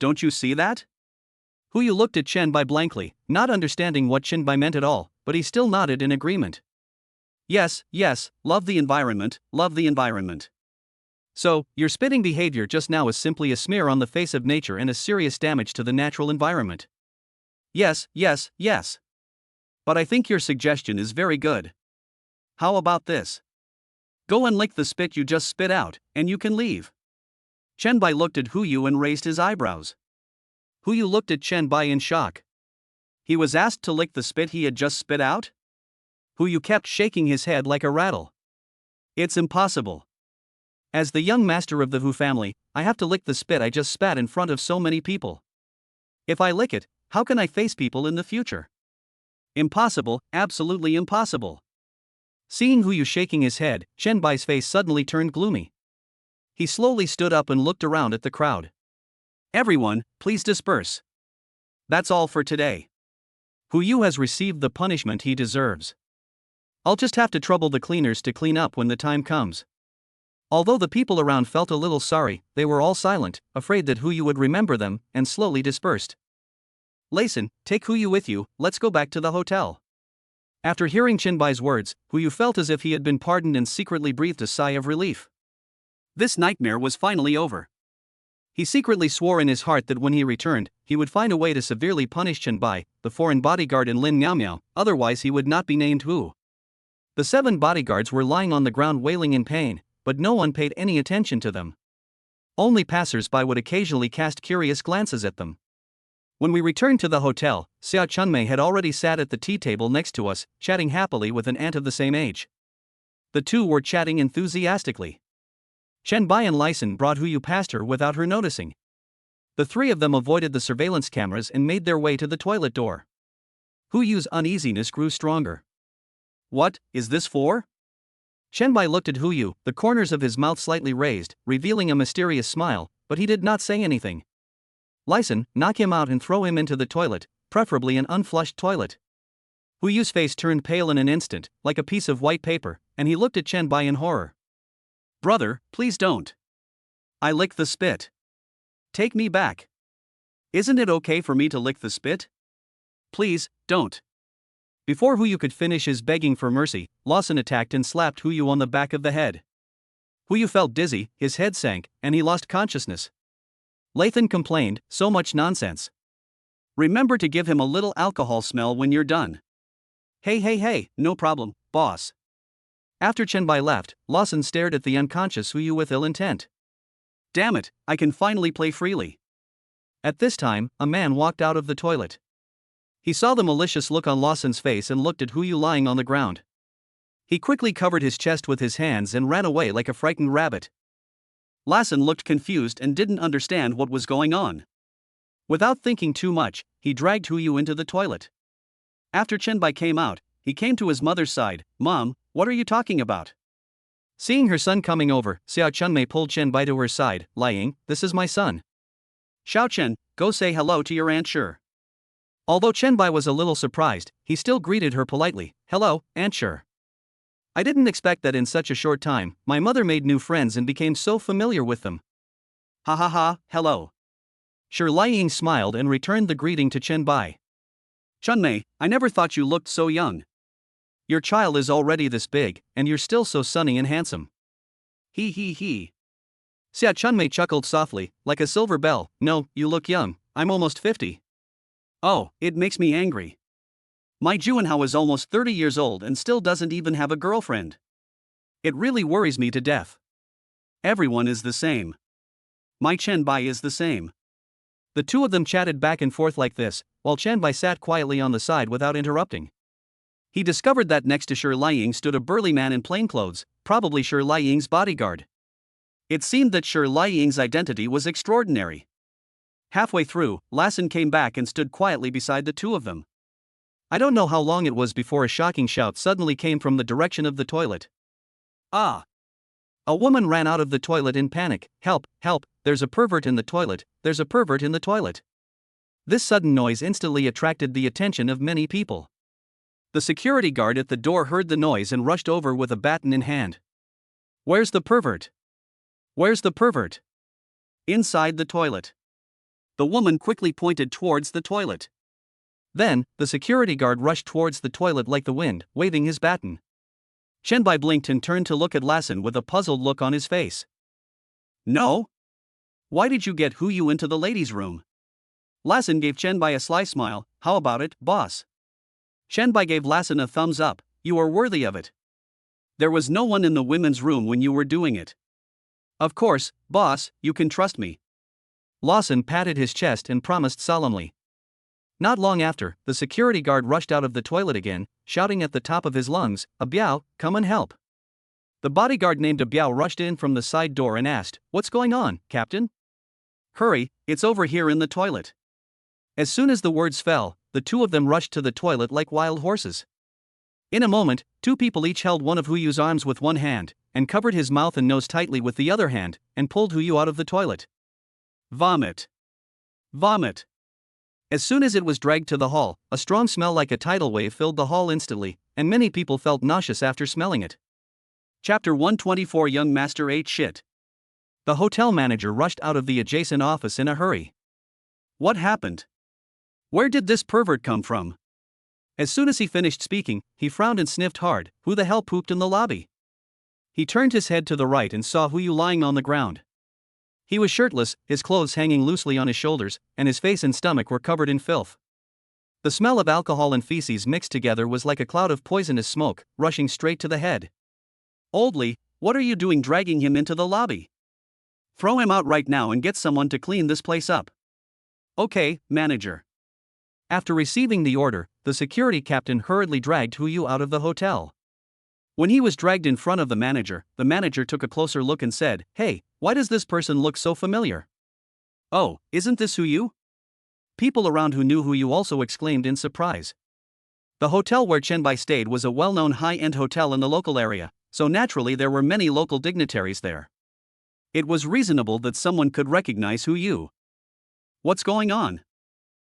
Don't you see that? Hu looked at Chenbai blankly, not understanding what Chenbai meant at all, but he still nodded in agreement. Yes, love the environment, love the environment. So, your spitting behavior just now is simply a smear on the face of nature and a serious damage to the natural environment. Yes. But I think your suggestion is very good. how about this? Go and lick the spit you just spit out, and you can leave. Chen Bai looked at Hu Yu and raised his eyebrows. Hu Yu looked at Chen Bai in shock. He was asked to lick the spit he had just spit out? Hu Yu kept shaking his head like a rattle. It's impossible. As the young master of the Hu family, I have to lick the spit I just spat in front of so many people. If I lick it, how can I face people in the future? Impossible, absolutely impossible. Seeing Hu Yu shaking his head, Chen Bai's face suddenly turned gloomy. He slowly stood up and looked around at the crowd. Everyone, please disperse. That's all for today. Hu Yu has received the punishment he deserves. I'll just have to trouble the cleaners to clean up when the time comes. Although the people around felt a little sorry, they were all silent, afraid that Hu Yu would remember them, and slowly dispersed. Layson, take Hu Yu with you, let's go back to the hotel. After hearing Chen Bai's words, Hu Yu felt as if he had been pardoned and secretly breathed a sigh of relief. This nightmare was finally over. He secretly swore in his heart that when he returned, he would find a way to severely punish Chen Bai, the foreign bodyguard and Lin Miao Miao, otherwise he would not be named Hu. The 7 bodyguards were lying on the ground wailing in pain, but no one paid any attention to them. Only passers-by would occasionally cast curious glances at them. When we returned to the hotel, Xia Chunmei had already sat at the tea table next to us, chatting happily with an aunt of the same age. The two were chatting enthusiastically. Chen Bai and Layson brought Hu Yu past her without her noticing. The 3 of them avoided the surveillance cameras and made their way to the toilet door. Hu Yu's uneasiness grew stronger. What is this for? Chen Bai looked at Hu Yu, the corners of his mouth slightly raised, revealing a mysterious smile, but he did not say anything. Layson, knock him out and throw him into the toilet, preferably an unflushed toilet. Hu Yu's face turned pale in an instant, like a piece of white paper, and he looked at Chen Bai in horror. Brother, please don't. I lick the spit. Take me back. Isn't it okay for me to lick the spit? Please, don't. Before Hu Yu could finish his begging for mercy, Lawson attacked and slapped Hu Yu on the back of the head. Hu Yu felt dizzy, his head sank, and he lost consciousness. Lathan complained, so much nonsense. Remember to give him a little alcohol smell when you're done. Hey, no problem, boss. After Chen Bai left, Lawson stared at the unconscious Hu Yu with ill intent. Damn it, I can finally play freely. At this time, a man walked out of the toilet. He saw the malicious look on Lawson's face and looked at Hu Yu lying on the ground. He quickly covered his chest with his hands and ran away like a frightened rabbit. Lawson looked confused and didn't understand what was going on. Without thinking too much, he dragged Hu Yu into the toilet. After Chen Bai came out, he came to his mother's side. Mom, what are you talking about? Seeing her son coming over, Xia Chunmei pulled Chen Bai to her side, lying, this is my son. Xiao Chen, go say hello to your Aunt Sure. Although Chen Bai was a little surprised, he still greeted her politely, hello, Aunt Sure. I didn't expect that in such a short time, my mother made new friends and became so familiar with them. Ha ha ha, hello. Sure Liying smiled and returned the greeting to Chen Bai. Chunmei, I never thought you looked so young. Your child is already this big, and you're still so sunny and handsome. He. Xia Chunmei chuckled softly, like a silver bell, no, you look young, I'm almost 50. Oh, it makes me angry. My Juanhao is almost 30 years old and still doesn't even have a girlfriend. It really worries me to death. Everyone is the same. My Chen Bai is the same. The two of them chatted back and forth like this, while Chen Bai sat quietly on the side without interrupting. He discovered that next to Shi Liying stood a burly man in plainclothes, probably Shi Liying's bodyguard. It seemed that Shi Liying's identity was extraordinary. Halfway through, Lawson came back and stood quietly beside the two of them. I don't know how long it was before a shocking shout suddenly came from the direction of the toilet. Ah! A woman ran out of the toilet in panic, help, there's a pervert in the toilet, there's a pervert in the toilet. This sudden noise instantly attracted the attention of many people. The security guard at the door heard the noise and rushed over with a baton in hand. Where's the pervert? Where's the pervert? Inside the toilet. The woman quickly pointed towards the toilet. Then, the security guard rushed towards the toilet like the wind, waving his baton. Chen Bai blinked and turned to look at Lawson with a puzzled look on his face. No? Why did you get Hu Yu into the ladies' room? Lawson gave Chen Bai a sly smile, how about it, boss? Chen Bai gave Lawson a thumbs up, you are worthy of it. There was no one in the women's room when you were doing it. Of course, boss, you can trust me. Lawson patted his chest and promised solemnly. Not long after, the security guard rushed out of the toilet again, shouting at the top of his lungs, "Abiao, come and help." The bodyguard named Abiao rushed in from the side door and asked, "What's going on, Captain?" "Hurry, it's over here in the toilet." As soon as the words fell, the two of them rushed to the toilet like wild horses. In a moment, two people each held one of Huyu's arms with one hand, and covered his mouth and nose tightly with the other hand, and pulled Huyu out of the toilet. Vomit. Vomit. As soon as it was dragged to the hall, a strong smell like a tidal wave filled the hall instantly, and many people felt nauseous after smelling it. Chapter 124 Young Master ate shit. The hotel manager rushed out of the adjacent office in a hurry. What happened? Where did this pervert come from? As soon as he finished speaking, he frowned and sniffed hard. Who the hell pooped in the lobby? He turned his head to the right and saw Huyu lying on the ground. He was shirtless, his clothes hanging loosely on his shoulders, and his face and stomach were covered in filth. The smell of alcohol and feces mixed together was like a cloud of poisonous smoke, rushing straight to the head. Oldly, what are you doing dragging him into the lobby? Throw him out right now and get someone to clean this place up. Okay, manager. After receiving the order, the security captain hurriedly dragged Huyu out of the hotel. When he was dragged in front of the manager took a closer look and said, "Hey, why does this person look so familiar?" "Oh, isn't this Huyu?" People around who knew Huyu also exclaimed in surprise. The hotel where Chenbai stayed was a well-known high-end hotel in the local area, so naturally there were many local dignitaries there. It was reasonable that someone could recognize Huyu. What's going on?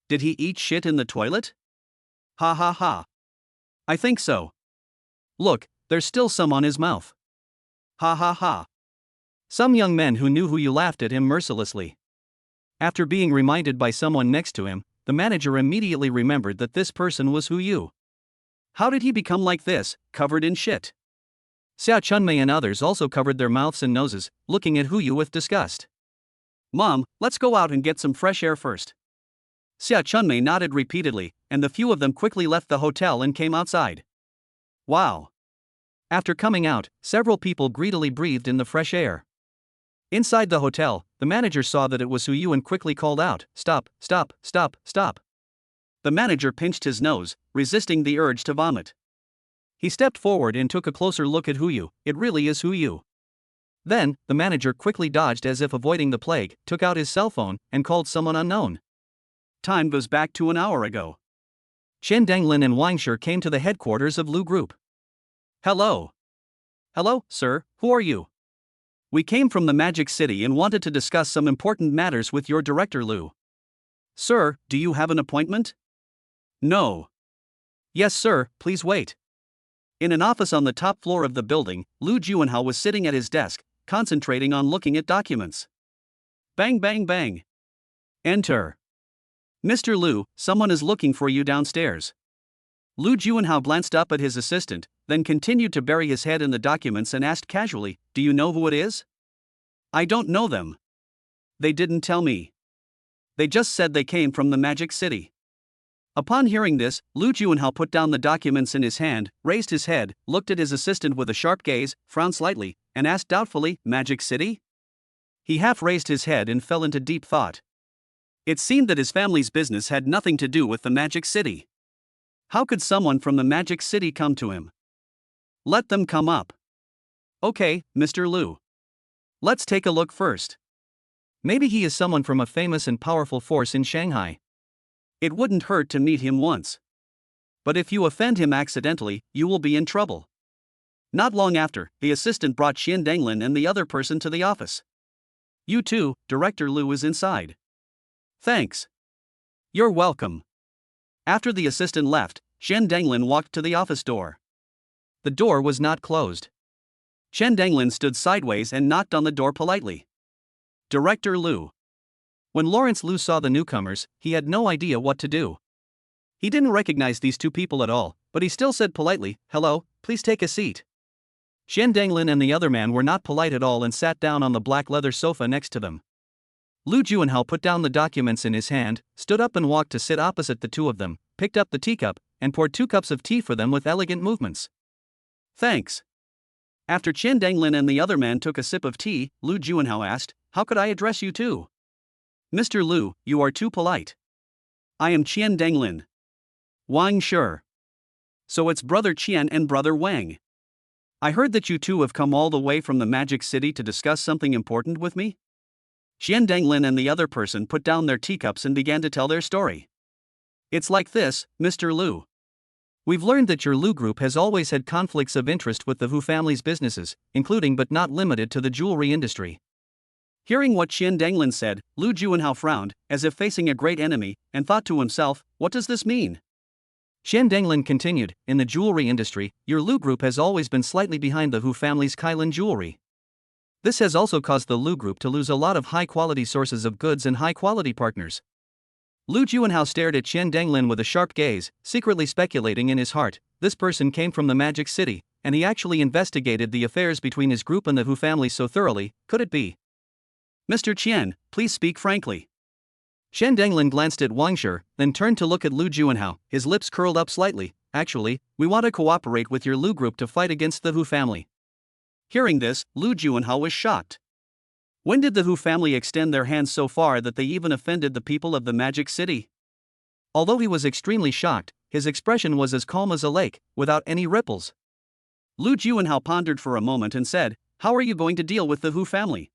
Did he eat shit in the toilet? Ha ha ha. I think so. Look, there's still some on his mouth. Ha ha ha. Some young men who knew Huyu laughed at him mercilessly. After being reminded by someone next to him, the manager immediately remembered that this person was Huyu. How did he become like this, covered in shit? Xiao Chunmei and others also covered their mouths and noses, looking at Huyu with disgust. Mom, let's go out and get some fresh air first. Xiao Chunmei nodded repeatedly, and the few of them quickly left the hotel and came outside. Wow. After coming out, several people greedily breathed in the fresh air. Inside the hotel, the manager saw that it was Huyu and quickly called out, "Stop, stop, stop, stop." The manager pinched his nose, resisting the urge to vomit. He stepped forward and took a closer look at Huyu. It really is Huyu. Then, the manager quickly dodged as if avoiding the plague, took out his cell phone, and called someone unknown. Time goes back to an hour ago. Chen Danglin and Wang Shi came to the headquarters of Lu Group. Hello. Hello, sir, who are you? We came from the Magic City and wanted to discuss some important matters with your director Lu. Sir, do you have an appointment? No. Yes, sir, please wait. In an office on the top floor of the building, Lu Juanhao was sitting at his desk, concentrating on looking at documents. Bang bang bang. Enter. Mr. Lu, someone is looking for you downstairs. Lu Juanhao glanced up at his assistant, then continued to bury his head in the documents and asked casually, "Do you know who it is?" "I don't know them. They didn't tell me. They just said they came from the Magic City." Upon hearing this, Lu Juanhao put down the documents in his hand, raised his head, looked at his assistant with a sharp gaze, frowned slightly, and asked doubtfully, "Magic City?" He half raised his head and fell into deep thought. It seemed that his family's business had nothing to do with the Magic City. How could someone from the Magic City come to him? Let them come up. Okay, Mr. Lu. Let's take a look first. Maybe he is someone from a famous and powerful force in Shanghai. It wouldn't hurt to meet him once. But if you offend him accidentally, you will be in trouble. Not long after, the assistant brought Xian Danglin and the other person to the office. You too, Director Lu is inside. Thanks. You're welcome. After the assistant left, Xian Danglin walked to the office door. The door was not closed. Xian Danglin stood sideways and knocked on the door politely. Director Lu. When Lawrence Lu saw the newcomers, he had no idea what to do. He didn't recognize these two people at all, but he still said politely, "Hello, please take a seat." Xian Danglin and the other man were not polite at all and sat down on the black leather sofa next to them. Lu Juanhao put down the documents in his hand, stood up and walked to sit opposite the two of them, picked up the teacup, and poured 2 cups of tea for them with elegant movements. Thanks. After Qian Danglin and the other man took a sip of tea, Lu Juanhao asked, "How could I address you too?" "Mr. Lu, you are too polite." "I am Qian Danglin." "Wang sure. So it's brother Qian and brother Wang. I heard that you two have come all the way from the Magic City to discuss something important with me?" Qian Danglin and the other person put down their teacups and began to tell their story. "It's like this, Mr. Lu. We've learned that your Lu Group has always had conflicts of interest with the Hu family's businesses, including but not limited to the jewelry industry." Hearing what Qian Danglin said, Lu Juanhao frowned, as if facing a great enemy, and thought to himself, "What does this mean?" Qian Danglin continued, "In the jewelry industry, your Lu Group has always been slightly behind the Hu family's Kailan jewelry. This has also caused the Lu Group to lose a lot of high-quality sources of goods and high-quality partners." Lu Juanhao stared at Qian Danglin with a sharp gaze, secretly speculating in his heart, this person came from the Magic City, and he actually investigated the affairs between his group and the Hu family so thoroughly, could it be? "Mr. Qian, please speak frankly." Qian Danglin glanced at Wang Shi, then turned to look at Lu Juanhao, his lips curled up slightly. "Actually, we want to cooperate with your Lu Group to fight against the Hu family." Hearing this, Lu Juanhao was shocked. When did the Hu family extend their hands so far that they even offended the people of the Magic City? Although he was extremely shocked, his expression was as calm as a lake, without any ripples. Lu Juanhao pondered for a moment and said, "How are you going to deal with the Hu family?"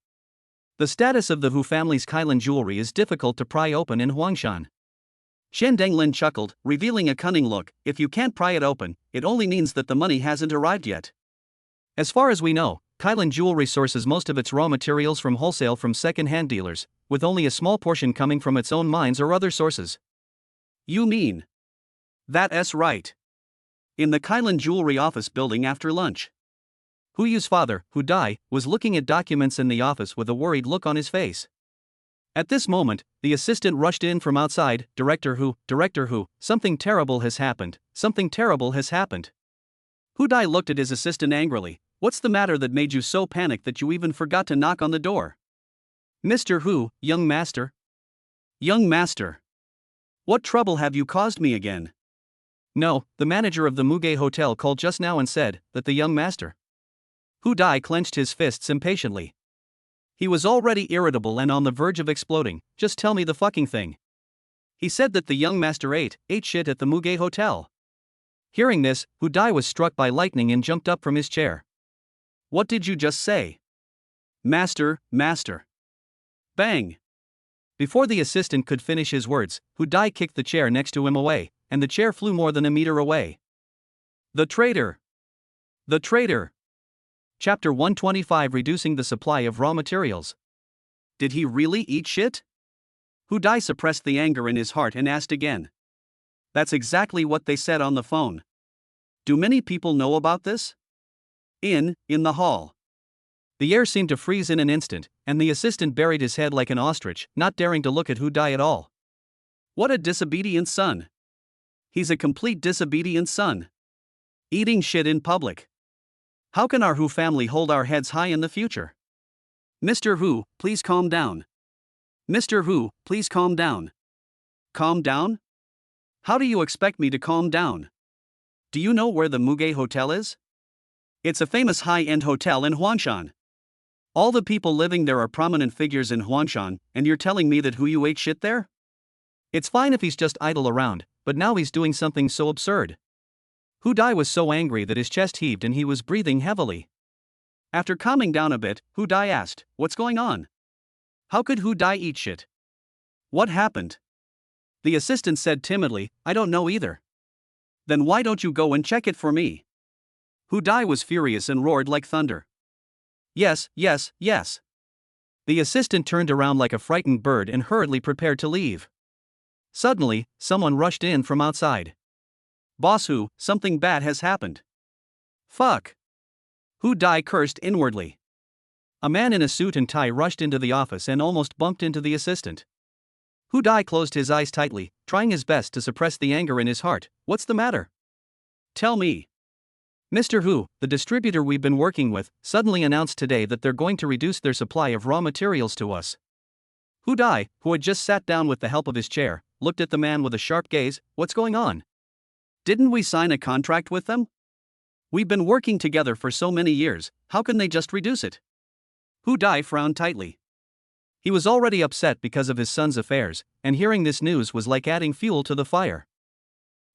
"The status of the Hu family's Kailan jewelry is difficult to pry open in Huangshan." Qian Danglin chuckled, revealing a cunning look. "If you can't pry it open, it only means that the money hasn't arrived yet. As far as we know, Kailan Jewelry sources most of its raw materials from wholesale from second-hand dealers, with only a small portion coming from its own mines or other sources." "You mean?" "That's right. In the Kailan Jewelry office building after lunch. Hu Yu's father, Hu Dai, was looking at documents in the office with a worried look on his face. At this moment, the assistant rushed in from outside. Director Hu, something terrible has happened, something terrible has happened." Hu Dai looked at his assistant angrily. "What's the matter that made you so panicked that you even forgot to knock on the door?" "Mr. Hu, young master." "Young master. What trouble have you caused me again?" "No, the manager of the Muge Hotel called just now and said that the young master." Hu Dai clenched his fists impatiently. He was already irritable and on the verge of exploding. "Just tell me the fucking thing. He said that the young master ate shit at the Muge Hotel." Hearing this, Hu Dai was struck by lightning and jumped up from his chair. "What did you just say?" Master. Bang! Before the assistant could finish his words, Hu Dai kicked the chair next to him away, and the chair flew more than a meter away. The traitor! The traitor! Chapter 125, Reducing the Supply of Raw Materials. Did he really eat shit? Hu Dai suppressed the anger in his heart and asked again. "That's exactly what they said on the phone. Do many people know about this?" In the hall. The air seemed to freeze in an instant, and the assistant buried his head like an ostrich, not daring to look at Hu Dai at all. What a disobedient son. He's a complete disobedient son. Eating shit in public. How can our Hu family hold our heads high in the future? Mr. Hu, please calm down. Mr. Hu, please calm down. Calm down? How do you expect me to calm down? Do you know where the Muge Hotel is? It's a famous high-end hotel in Huangshan. All the people living there are prominent figures in Huangshan, and you're telling me that Hu Yu ate shit there? It's fine if he's just idle around, but now he's doing something so absurd." Hu Dai was so angry that his chest heaved and he was breathing heavily. After calming down a bit, Hu Dai asked, "What's going on? How could Hu Dai eat shit? What happened?" The assistant said timidly, "I don't know either." "Then why don't you go and check it for me?" Hu Dai was furious and roared like thunder. Yes. The assistant turned around like a frightened bird and hurriedly prepared to leave. Suddenly, someone rushed in from outside. "Boss Hu, something bad has happened." "Fuck!" Hu Dai cursed inwardly. A man in a suit and tie rushed into the office and almost bumped into the assistant. Hu Dai closed his eyes tightly, trying his best to suppress the anger in his heart. "What's the matter? Tell me." "Mr. Hu, the distributor we've been working with, suddenly announced today that they're going to reduce their supply of raw materials to us." Hu Dai, who had just sat down with the help of his chair, looked at the man with a sharp gaze. "What's going on? Didn't we sign a contract with them? We've been working together for so many years, how can they just reduce it? Hu Dai frowned tightly. He was already upset because of his son's affairs, and hearing this news was like adding fuel to the fire.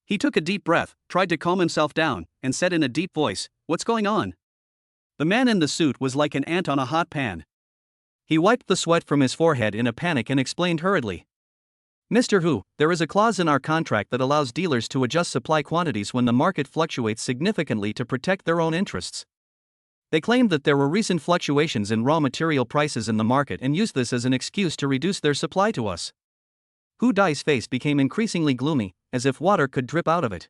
He took a deep breath, tried to calm himself down, and said in a deep voice, "What's going on?" The man in the suit was like an ant on a hot pan. He wiped the sweat from his forehead in a panic and explained hurriedly. "Mr. Hu, there is a clause in our contract that allows dealers to adjust supply quantities when the market fluctuates significantly to protect their own interests." They claimed that there were recent fluctuations in raw material prices in the market and used this as an excuse to reduce their supply to us. Hu Dai's face became increasingly gloomy, as if water could drip out of it.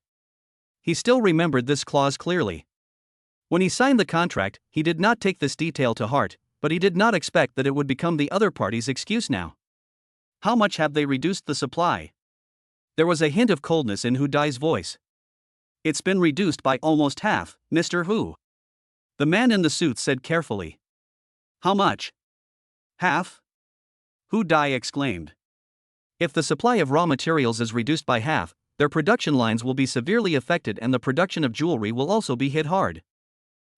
He still remembered this clause clearly. When he signed the contract, he did not take this detail to heart, but he did not expect that it would become the other party's excuse now. "How much have they reduced the supply?" There was a hint of coldness in Hu Dai's voice. "It's been reduced by almost half, Mr. Hu," the man in the suit said carefully. "How much?" "Half?" Hu Dai exclaimed. "If the supply of raw materials is reduced by half, their production lines will be severely affected and the production of jewelry will also be hit hard.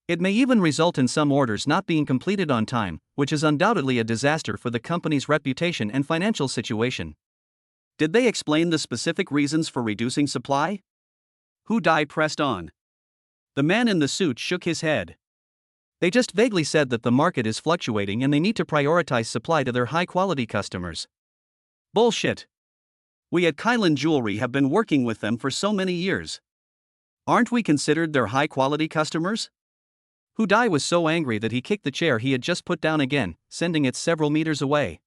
It may even result in some orders not being completed on time, which is undoubtedly a disaster for the company's reputation and financial situation." Did they explain the specific reasons for reducing supply? Hu Dai pressed on. The man in the suit shook his head. "They just vaguely said that the market is fluctuating and they need to prioritize supply to their high-quality customers." Bullshit. "We at Kylan Jewelry have been working with them for so many years. Aren't we considered their high-quality customers?" Hu Dai was so angry that he kicked the chair he had just put down again, sending it several meters away.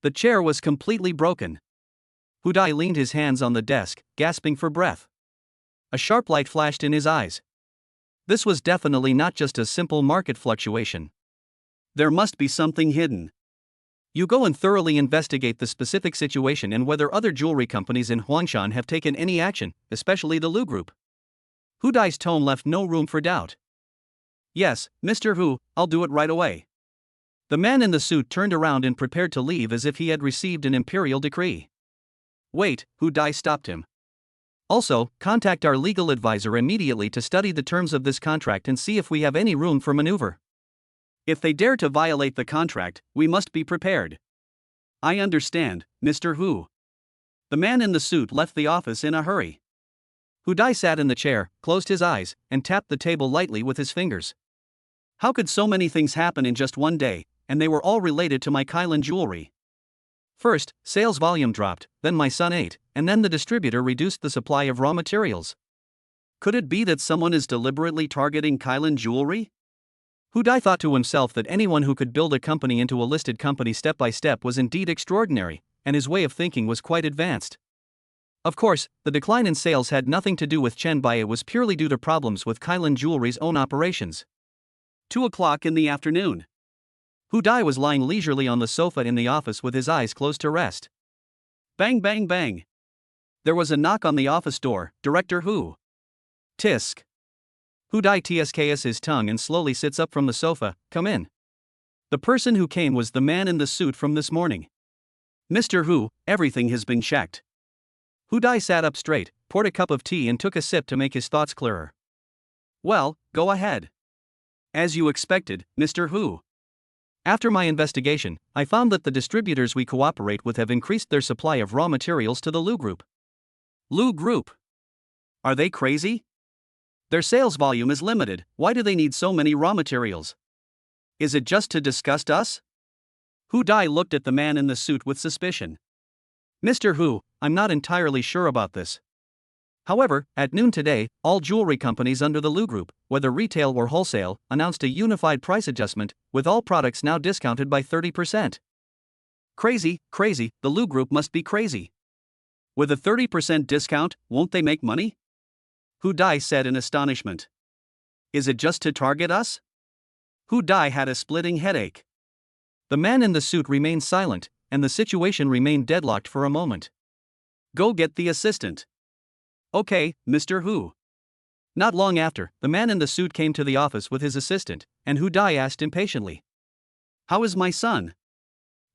The chair was completely broken. Hu Dai leaned his hands on the desk, gasping for breath. A sharp light flashed in his eyes. This was definitely not just a simple market fluctuation. There must be something hidden. You go and thoroughly investigate the specific situation and whether other jewelry companies in Huangshan have taken any action, especially the Lu Group. Hu Dai's tone left no room for doubt. "Yes, Mr. Hu, I'll do it right away." The man in the suit turned around and prepared to leave as if he had received an imperial decree. "Wait," Hu Dai stopped him. "Also, contact our legal advisor immediately to study the terms of this contract and see if we have any room for maneuver. If they dare to violate the contract, we must be prepared." "I understand, Mr. Hu." The man in the suit left the office in a hurry. Hu Dai sat in the chair, closed his eyes, and tapped the table lightly with his fingers. How could so many things happen in just one day, and they were all related to my Kylan Jewelry? First, sales volume dropped, then my son ate, and then the distributor reduced the supply of raw materials. Could it be that someone is deliberately targeting Kylan Jewelry? Hu Dai thought to himself that anyone who could build a company into a listed company step by step was indeed extraordinary, and his way of thinking was quite advanced. Of course, the decline in sales had nothing to do with Chen Bai, it was purely due to problems with Kylan Jewelry's own operations. 2 o'clock in the afternoon. Hu Dai was lying leisurely on the sofa in the office with his eyes closed to rest. Bang bang bang. There was a knock on the office door. "Director Hu." Tisk. Hu Dai tsks his tongue and slowly sits up from the sofa. "Come in." The person who came was the man in the suit from this morning. "Mr. Hu, everything has been checked." Hu Dai sat up straight, poured a cup of tea and took a sip to make his thoughts clearer. "Well, go ahead." "As you expected, Mr. Hu. After my investigation, I found that the distributors we cooperate with have increased their supply of raw materials to the Lu Group." Lu Group? Are they crazy? Their sales volume is limited, why do they need so many raw materials? Is it just to disgust us? Hu Dai looked at the man in the suit with suspicion. "Mr. Hu, I'm not entirely sure about this. However, at noon today, all jewelry companies under the Lu Group, whether retail or wholesale, announced a unified price adjustment, with all products now discounted by 30%. Crazy, the Lu Group must be crazy. With a 30% discount, won't they make money?" Hu Dai said in astonishment. "Is it just to target us?" Hu Dai had a splitting headache. The man in the suit remained silent, and the situation remained deadlocked for a moment. "Go get the assistant." "Okay, Mr. Hu." Not long after, the man in the suit came to the office with his assistant, and Hu Dai asked impatiently, "How is my son?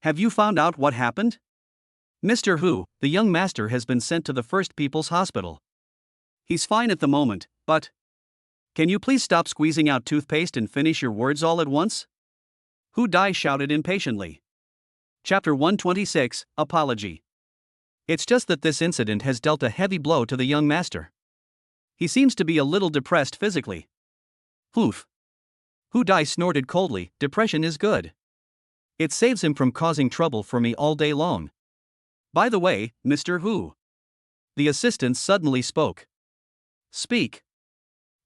Have you found out what happened?" "Mr. Hu, the young master has been sent to the First People's Hospital. He's fine at the moment, but..." Can you please stop squeezing out toothpaste and finish your words all at once? Hu Dai shouted impatiently. Chapter 126, Apology. It's just that this incident has dealt a heavy blow to the young master. He seems to be a little depressed physically. Oof. Hu Dai snorted coldly. Depression is good. It saves him from causing trouble for me all day long. By the way, Mr. Hu. The assistant suddenly spoke. Speak.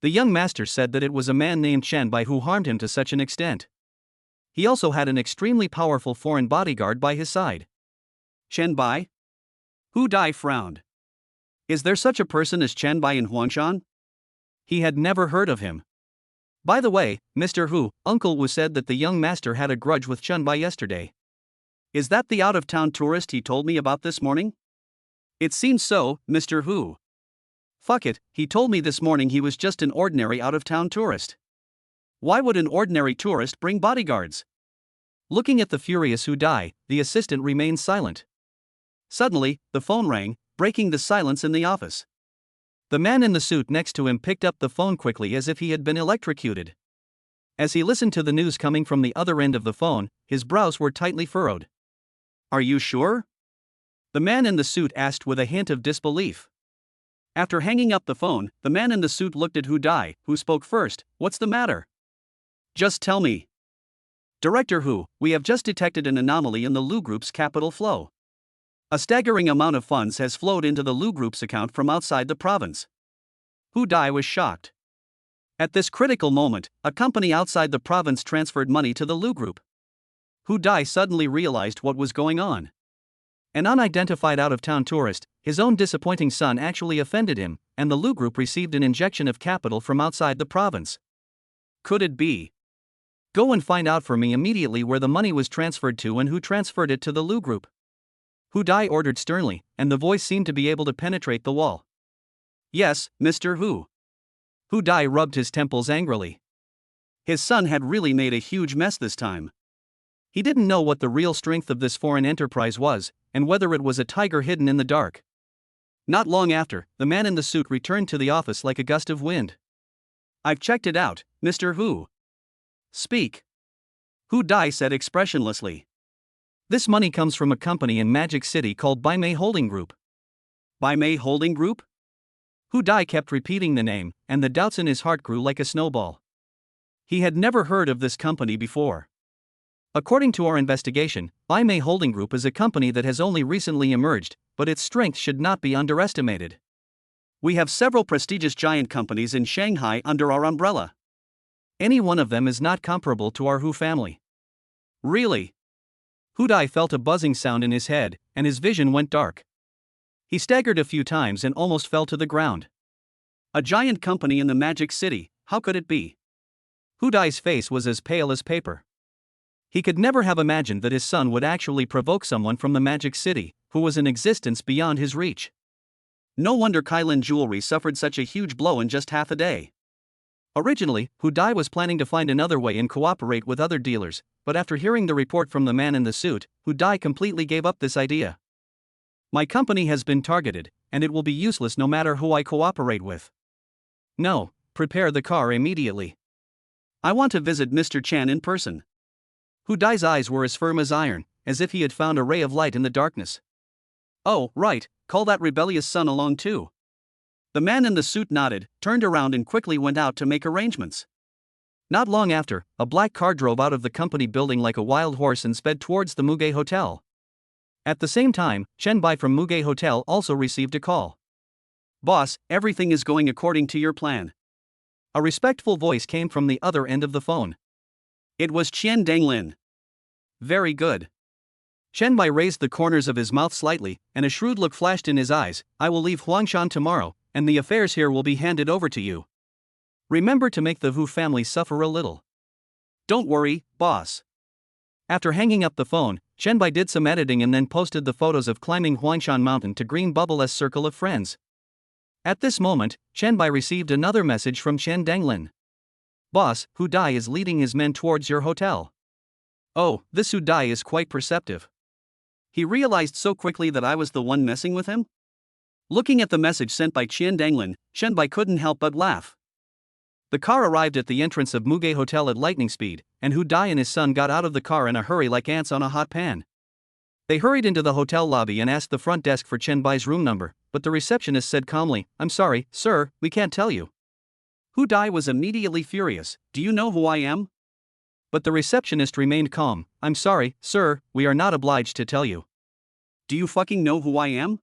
The young master said that it was a man named Chen Bai who harmed him to such an extent. He also had an extremely powerful foreign bodyguard by his side. Chen Bai? Hu Dai frowned. Is there such a person as Chen Bai in Huangshan? He had never heard of him. By the way, Mr. Hu, Uncle Wu said that the young master had a grudge with Chen Bai yesterday. Is that the out-of-town tourist he told me about this morning? It seems so, Mr. Hu. Fuck it, he told me this morning he was just an ordinary out-of-town tourist. Why would an ordinary tourist bring bodyguards? Looking at the furious Hu Dai, the assistant remained silent. Suddenly, the phone rang, breaking the silence in the office. The man in the suit next to him picked up the phone quickly as if he had been electrocuted. As he listened to the news coming from the other end of the phone, his brows were tightly furrowed. Are you sure? The man in the suit asked with a hint of disbelief. After hanging up the phone, the man in the suit looked at Hu Dai, who spoke first. What's the matter? Just tell me. Director Hu, we have just detected an anomaly in the Lu Group's capital flow. A staggering amount of funds has flowed into the Lu Group's account from outside the province. Hu Dai was shocked. At this critical moment, a company outside the province transferred money to the Lu Group. Hu Dai suddenly realized what was going on. An unidentified out-of-town tourist, his own disappointing son actually offended him, and the Lu Group received an injection of capital from outside the province. Could it be? Go and find out for me immediately where the money was transferred to and who transferred it to the Lu Group. Hu Dai ordered sternly, and the voice seemed to be able to penetrate the wall. Yes, Mr. Hu. Hu Dai rubbed his temples angrily. His son had really made a huge mess this time. He didn't know what the real strength of this foreign enterprise was, and whether it was a tiger hidden in the dark. Not long after, the man in the suit returned to the office like a gust of wind. I've checked it out, Mr. Hu. Speak. Hu Dai said expressionlessly. This money comes from a company in Magic City called Bimei Holding Group. Bimei Holding Group? Hu Dai kept repeating the name, and the doubts in his heart grew like a snowball. He had never heard of this company before. According to our investigation, Bimei Holding Group is a company that has only recently emerged, but its strength should not be underestimated. We have several prestigious giant companies in Shanghai under our umbrella. Any one of them is not comparable to our Hu family. Really? Hu Dai felt a buzzing sound in his head, and his vision went dark. He staggered a few times and almost fell to the ground. A giant company in the Magic City, how could it be? Hu Dai's face was as pale as paper. He could never have imagined that his son would actually provoke someone from the Magic City, who was an existence beyond his reach. No wonder Kailin Jewelry suffered such a huge blow in just half a day. Originally, Hu Dai was planning to find another way and cooperate with other dealers, but after hearing the report from the man in the suit, Hu Dai completely gave up this idea. My company has been targeted, and it will be useless no matter who I cooperate with. No, prepare the car immediately. I want to visit Mr. Chan in person. Hu Dai's eyes were as firm as iron, as if he had found a ray of light in the darkness. Oh, right, call that rebellious son along too. The man in the suit nodded, turned around and quickly went out to make arrangements. Not long after, a black car drove out of the company building like a wild horse and sped towards the Muge Hotel. At the same time, Chen Bai from Muge Hotel also received a call. Boss, everything is going according to your plan. A respectful voice came from the other end of the phone. It was Qian Danglin. Very good. Chen Bai raised the corners of his mouth slightly, and a shrewd look flashed in his eyes. I will leave Huangshan tomorrow, and the affairs here will be handed over to you. Remember to make the Hu family suffer a little. Don't worry, boss. After hanging up the phone, Chen Bai did some editing and then posted the photos of climbing Huangshan Mountain to Green Bubble's circle of friends. At this moment, Chen Bai received another message from Chen Danglin. Boss, Hu Dai is leading his men towards your hotel. Oh, this Hu Dai is quite perceptive. He realized so quickly that I was the one messing with him? Looking at the message sent by Qian Danglin, Chen Bai couldn't help but laugh. The car arrived at the entrance of Muge Hotel at lightning speed, and Hu Dai and his son got out of the car in a hurry like ants on a hot pan. They hurried into the hotel lobby and asked the front desk for Chen Bai's room number, but the receptionist said calmly, "I'm sorry, sir, we can't tell you." Hu Dai was immediately furious. "Do you know who I am?" But the receptionist remained calm. "I'm sorry, sir, we are not obliged to tell you." "Do you fucking know who I am?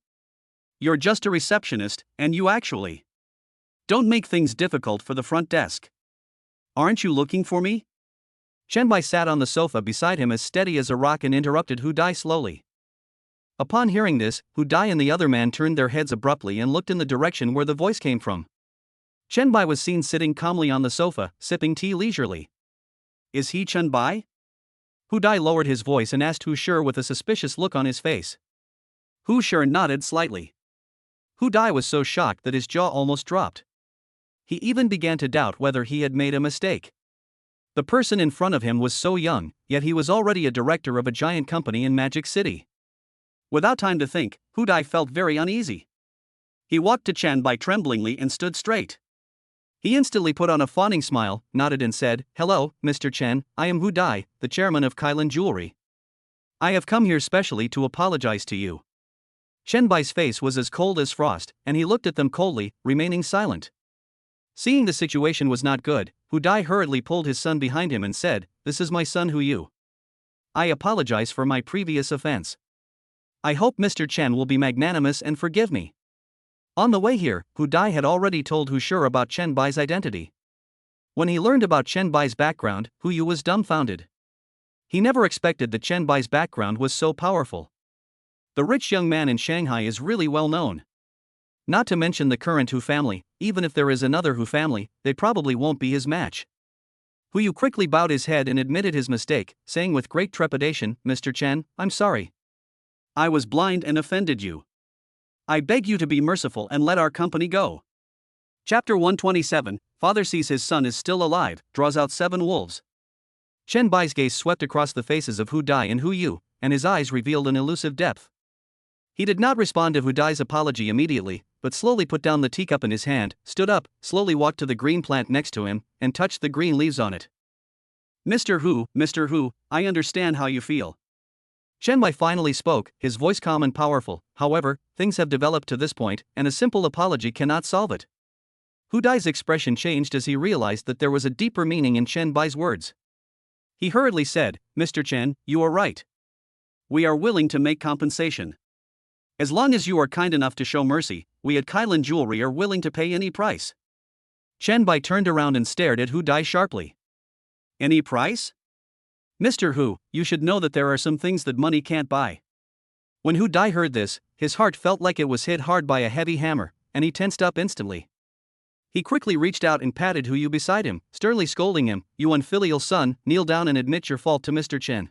You're just a receptionist, and you actually don't make things difficult for the front desk. Aren't you looking for me?" Chen Bai sat on the sofa beside him as steady as a rock and interrupted Hu Dai slowly. Upon hearing this, Hu Dai and the other man turned their heads abruptly and looked in the direction where the voice came from. Chen Bai was seen sitting calmly on the sofa, sipping tea leisurely. "Is he Chen Bai?" Hu Dai lowered his voice and asked Hu Shi with a suspicious look on his face. Hu Shi nodded slightly. Hu Dai was so shocked that his jaw almost dropped. He even began to doubt whether he had made a mistake. The person in front of him was so young, yet he was already a director of a giant company in Magic City. Without time to think, Hu Dai felt very uneasy. He walked to Chen Bai tremblingly and stood straight. He instantly put on a fawning smile, nodded and said, "Hello, Mr. Chen, I am Hu Dai, the chairman of Kailan Jewelry. I have come here specially to apologize to you." Chen Bai's face was as cold as frost, and he looked at them coldly, remaining silent. Seeing the situation was not good, Hu Dai hurriedly pulled his son behind him and said, "This is my son Hu Yu. I apologize for my previous offense. I hope Mr. Chen will be magnanimous and forgive me." On the way here, Hu Dai had already told Hu Shi about Chen Bai's identity. When he learned about Chen Bai's background, Hu Yu was dumbfounded. He never expected that Chen Bai's background was so powerful. The rich young man in Shanghai is really well known. Not to mention the current Hu family, even if there is another Hu family, they probably won't be his match. Hu Yu quickly bowed his head and admitted his mistake, saying with great trepidation, "Mr. Chen, I'm sorry. I was blind and offended you. I beg you to be merciful and let our company go." Chapter 127, Father sees his son is still alive, draws out 7 wolves. Chen Bai's gaze swept across the faces of Hu Dai and Hu Yu, and his eyes revealed an elusive depth. He did not respond to Hu Dai's apology immediately, but slowly put down the teacup in his hand, stood up, slowly walked to the green plant next to him, and touched the green leaves on it. Mr. Hu, I understand how you feel." Chen Bai finally spoke, his voice calm and powerful. "However, things have developed to this point, and a simple apology cannot solve it." Hu Dai's expression changed as he realized that there was a deeper meaning in Chen Bai's words. He hurriedly said, "Mr. Chen, you are right. We are willing to make compensation. As long as you are kind enough to show mercy, we at Kailan Jewelry are willing to pay any price." Chen Bai turned around and stared at Hu Dai sharply. "Any price? Mr. Hu, you should know that there are some things that money can't buy." When Hu Dai heard this, his heart felt like it was hit hard by a heavy hammer, and he tensed up instantly. He quickly reached out and patted Hu Yu beside him, sternly scolding him, "You unfilial son, kneel down and admit your fault to Mr. Chen."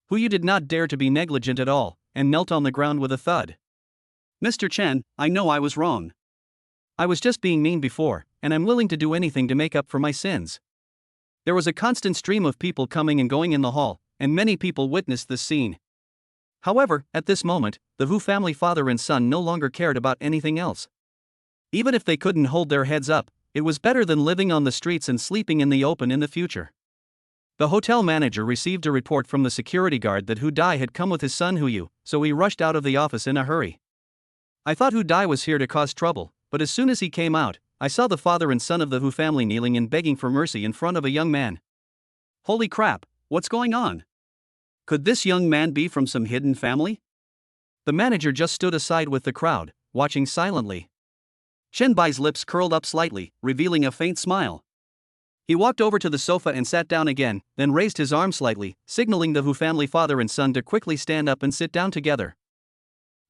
Hu Yu did not dare to be negligent at all, and knelt on the ground with a thud. "Mr. Chen, I know I was wrong. I was just being mean before, and I'm willing to do anything to make up for my sins." There was a constant stream of people coming and going in the hall, and many people witnessed this scene. However, at this moment, the Hu family father and son no longer cared about anything else. Even if they couldn't hold their heads up, it was better than living on the streets and sleeping in the open in the future. The hotel manager received a report from the security guard that Hu Dai had come with his son Hu Yu, so he rushed out of the office in a hurry. "I thought Hu Dai was here to cause trouble, but as soon as he came out, I saw the father and son of the Hu family kneeling and begging for mercy in front of a young man. Holy crap, what's going on? Could this young man be from some hidden family?" The manager just stood aside with the crowd, watching silently. Chen Bai's lips curled up slightly, revealing a faint smile. He walked over to the sofa and sat down again, then raised his arm slightly, signaling the Hu family father and son to quickly stand up and sit down together.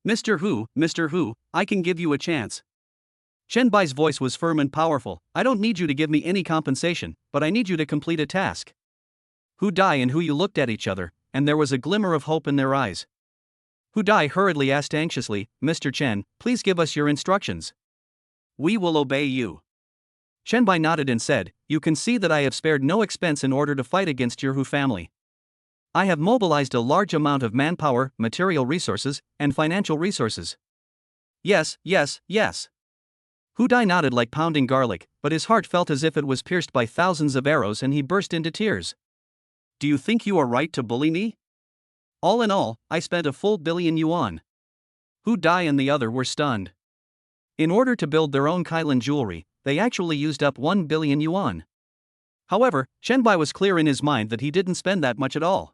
Mr. Hu, I can give you a chance." Chen Bai's voice was firm and powerful. "I don't need you to give me any compensation, but I need you to complete a task." Hu Dai and Hu Yu looked at each other, and there was a glimmer of hope in their eyes. Hu Dai hurriedly asked anxiously, "Mr. Chen, please give us your instructions." "We will obey you." Chen Bai nodded and said, "You can see that I have spared no expense in order to fight against your Hu family. I have mobilized a large amount of manpower, material resources, and financial resources." Yes. Hu Dai nodded like pounding garlic, but his heart felt as if it was pierced by thousands of arrows and he burst into tears. Do you think you are right to bully me? All in all, I spent a full billion yuan. Hu Dai and the other were stunned. In order to build their own Kailan jewelry, they actually used up 1 billion yuan. However, Chen Bai was clear in his mind that he didn't spend that much at all.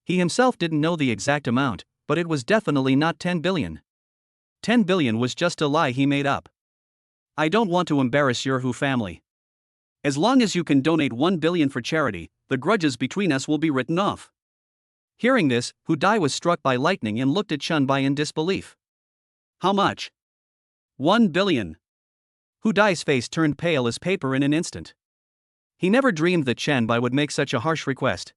He himself didn't know the exact amount, but it was definitely not 10 billion. 10 billion was just a lie he made up. I don't want to embarrass your Hu family. As long as you can donate 1 billion for charity, the grudges between us will be written off. Hearing this, Hu Dai was struck by lightning and looked at Chen Bai in disbelief. How much? 1 billion. Hu Dai's face turned pale as paper in an instant. He never dreamed that Chen Bai would make such a harsh request.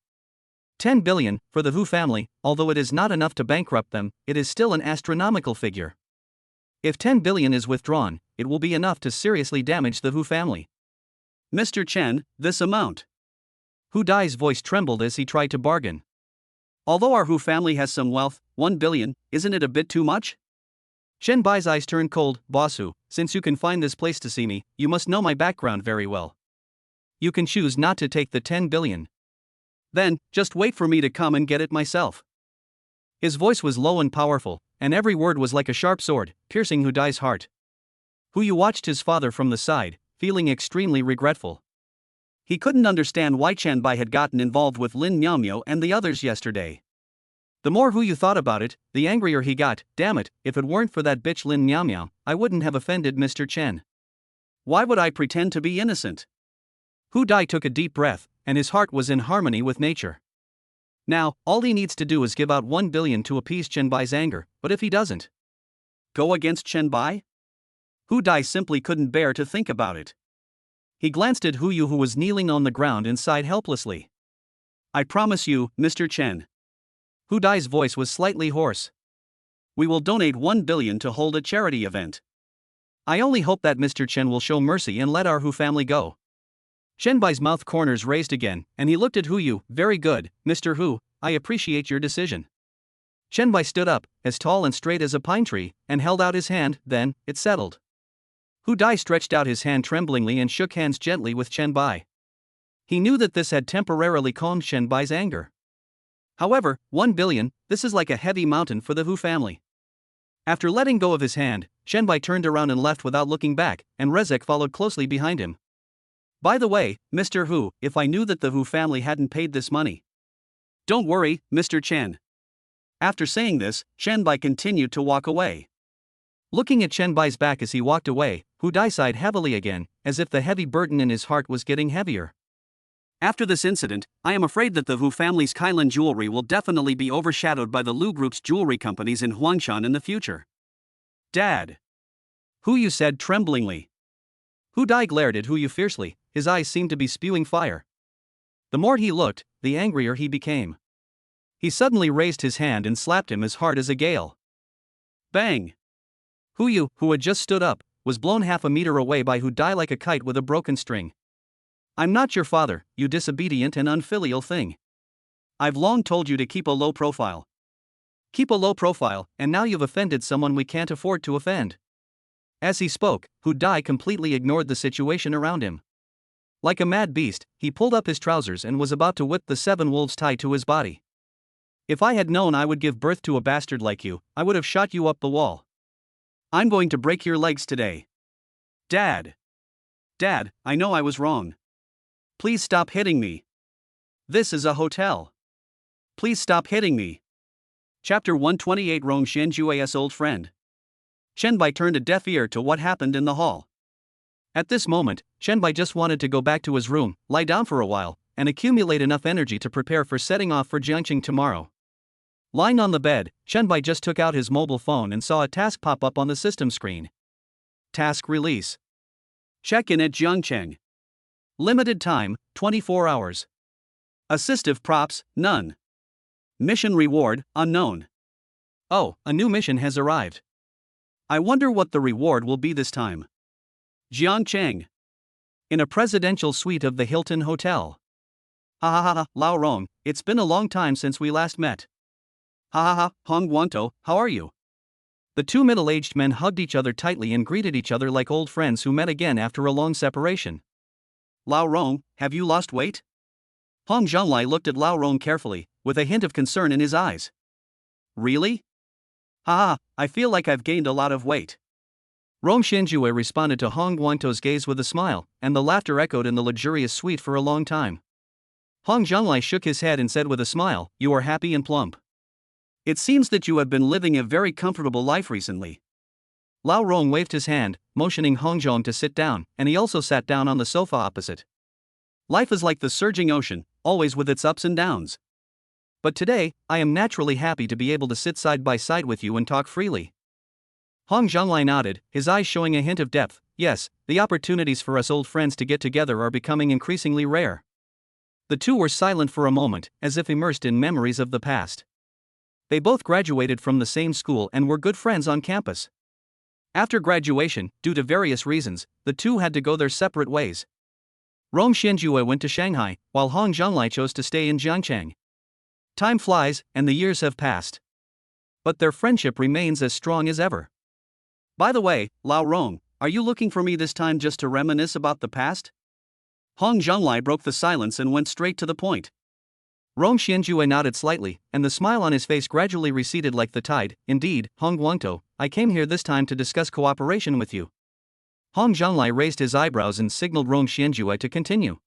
10 billion, for the Hu family, although it is not enough to bankrupt them, it is still an astronomical figure. If 10 billion is withdrawn, it will be enough to seriously damage the Hu family. Mr. Chen, this amount. Hu Dai's voice trembled as he tried to bargain. Although our Hu family has some wealth, 1 billion, isn't it a bit too much? Chen Bai's eyes turned cold. Boss Hu, since you can find this place to see me, you must know my background very well. You can choose not to take the 10 billion. Then, just wait for me to come and get it myself. His voice was low and powerful, and every word was like a sharp sword, piercing Hu Dai's heart. Hu Yu watched his father from the side, feeling extremely regretful. He couldn't understand why Chen Bai had gotten involved with Lin Miaomiao and the others yesterday. The more Hu Yu thought about it, the angrier he got. Damn it, if it weren't for that bitch Lin Miaomiao, I wouldn't have offended Mr. Chen. Why would I pretend to be innocent? Hu Dai took a deep breath, and his heart was in harmony with nature. Now, all he needs to do is give out 1 billion to appease Chen Bai's anger, but if he doesn't, go against Chen Bai? Hu Dai simply couldn't bear to think about it. He glanced at Hu Yu, who was kneeling on the ground and sighed helplessly. I promise you, Mr. Chen. Hu Dai's voice was slightly hoarse. We will donate 1 billion to hold a charity event. I only hope that Mr. Chen will show mercy and let our Hu family go. Chen Bai's mouth corners raised again, and he looked at Hu Yu. Very good, Mr. Hu, I appreciate your decision. Chen Bai stood up, as tall and straight as a pine tree, and held out his hand. Then, it settled. Hu Dai stretched out his hand tremblingly and shook hands gently with Chen Bai. He knew that this had temporarily calmed Chen Bai's anger. However, 1 billion, this is like a heavy mountain for the Hu family. After letting go of his hand, Chen Bai turned around and left without looking back, and Rezek followed closely behind him. By the way, Mr. Hu, if I knew that the Hu family hadn't paid this money. Don't worry, Mr. Chen. After saying this, Chen Bai continued to walk away. Looking at Chen Bai's back as he walked away, Hu Dai sighed heavily again, as if the heavy burden in his heart was getting heavier. After this incident, I am afraid that the Hu family's Kailan jewelry will definitely be overshadowed by the Lu Group's jewelry companies in Huangshan in the future. Dad. Hu Yu said tremblingly. Hu Dai glared at Hu Yu fiercely, his eyes seemed to be spewing fire. The more he looked, the angrier he became. He suddenly raised his hand and slapped him as hard as a gale. Bang! Hu Yu, who had just stood up, was blown half a meter away by Hu Dai like a kite with a broken string. I'm not your father, you disobedient and unfilial thing. I've long told you to keep a low profile. Keep a low profile, and now you've offended someone we can't afford to offend. As he spoke, Hu Dai completely ignored the situation around him. Like a mad beast, he pulled up his trousers and was about to whip the 7 wolves tied to his body. If I had known I would give birth to a bastard like you, I would have shot you up the wall. I'm going to break your legs today. Dad. Dad, I know I was wrong. Please stop hitting me. This is a hotel. Please stop hitting me. Chapter 128 Rong Shenjue's old friend. Chen Bai turned a deaf ear to what happened in the hall. At this moment, Chen Bai just wanted to go back to his room, lie down for a while, and accumulate enough energy to prepare for setting off for Jiangqing tomorrow. Lying on the bed, Chen Bai just took out his mobile phone and saw a task pop up on the system screen. Task release. Check in at Jiangqing. Limited time, 24 hours. Assistive props, none. Mission reward, unknown. Oh, a new mission has arrived. I wonder what the reward will be this time. Jiangqing. In a presidential suite of the Hilton Hotel. Ha ha ha ha, Lao Rong, it's been a long time since we last met. Ha ha ha, Hong Guantou, how are you? The two middle-aged men hugged each other tightly and greeted each other like old friends who met again after a long separation. Lao Rong, have you lost weight? Hong Zhonglai looked at Lao Rong carefully, with a hint of concern in his eyes. Really? Haha, I feel like I've gained a lot of weight. Rong Xianjue responded to Hong Guangto's gaze with a smile, and the laughter echoed in the luxurious suite for a long time. Hong Zhonglai shook his head and said with a smile, "You are happy and plump. It seems that you have been living a very comfortable life recently." Lao Rong waved his hand, motioning Hong Zhong to sit down, and he also sat down on the sofa opposite. Life is like the surging ocean, always with its ups and downs. But today, I am naturally happy to be able to sit side by side with you and talk freely. Hong Zhonglai nodded, his eyes showing a hint of depth. Yes, the opportunities for us old friends to get together are becoming increasingly rare. The two were silent for a moment, as if immersed in memories of the past. They both graduated from the same school and were good friends on campus. After graduation, due to various reasons, the two had to go their separate ways. Rong Xianjue went to Shanghai, while Hong Zhonglai chose to stay in Jiangcheng. Time flies, and the years have passed. But their friendship remains as strong as ever. By the way, Lao Rong, are you looking for me this time just to reminisce about the past? Hong Zhonglai broke the silence and went straight to the point. Rong Xianjue nodded slightly, and the smile on his face gradually receded like the tide. Indeed, Hong Guangto, I came here this time to discuss cooperation with you. Hong Zhonglai raised his eyebrows and signaled Rong Xianjue to continue.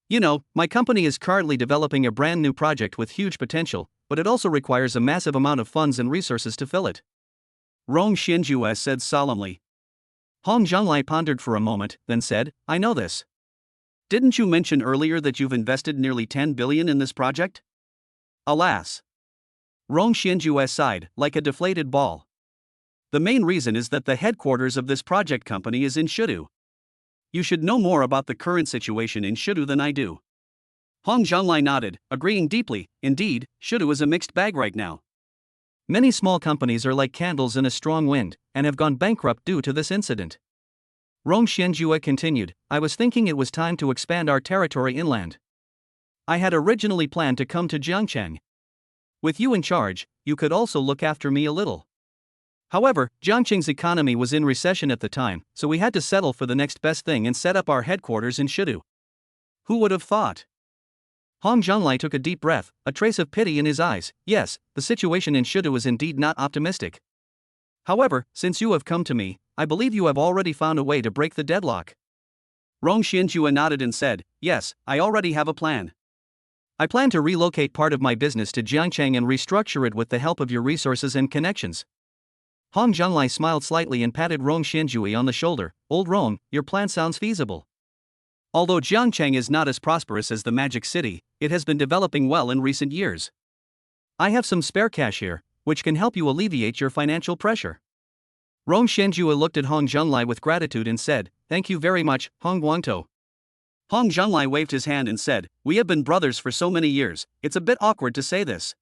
You know, my company is currently developing a brand new project with huge potential, but it also requires a massive amount of funds and resources to fill it. Rong Xianjue said solemnly. Hong Zhonglai pondered for a moment, then said, I know this. Didn't you mention earlier that you've invested nearly 10 billion in this project? Alas. Rong Xianjue sighed, like a deflated ball. The main reason is that the headquarters of this project company is in Shidu. You should know more about the current situation in Shidu than I do. Hong Zhonglai nodded, agreeing deeply. Indeed, Shidu is a mixed bag right now. Many small companies are like candles in a strong wind, and have gone bankrupt due to this incident. Rong Xianjue continued, I was thinking it was time to expand our territory inland. I had originally planned to come to Jiangcheng. With you in charge, you could also look after me a little. However, Jiangcheng's economy was in recession at the time, so we had to settle for the next best thing and set up our headquarters in Shidu. Who would have thought? Hong Zhonglai took a deep breath, a trace of pity in his eyes. Yes, the situation in Shidu is indeed not optimistic. However, since you have come to me, I believe you have already found a way to break the deadlock. Rong Xianjue nodded and said, Yes, I already have a plan. I plan to relocate part of my business to Jiangcheng and restructure it with the help of your resources and connections. Hong Zhonglai smiled slightly and patted Rong Xianjue on the shoulder. Old Rong, your plan sounds feasible. Although Jiangcheng is not as prosperous as the Magic City, it has been developing well in recent years. I have some spare cash here, which can help you alleviate your financial pressure. Rong Xianjue looked at Hong Zhonglai with gratitude and said, Thank you very much, Hong Guangto. Hong Zhonglai waved his hand and said, We have been brothers for so many years, it's a bit awkward to say this.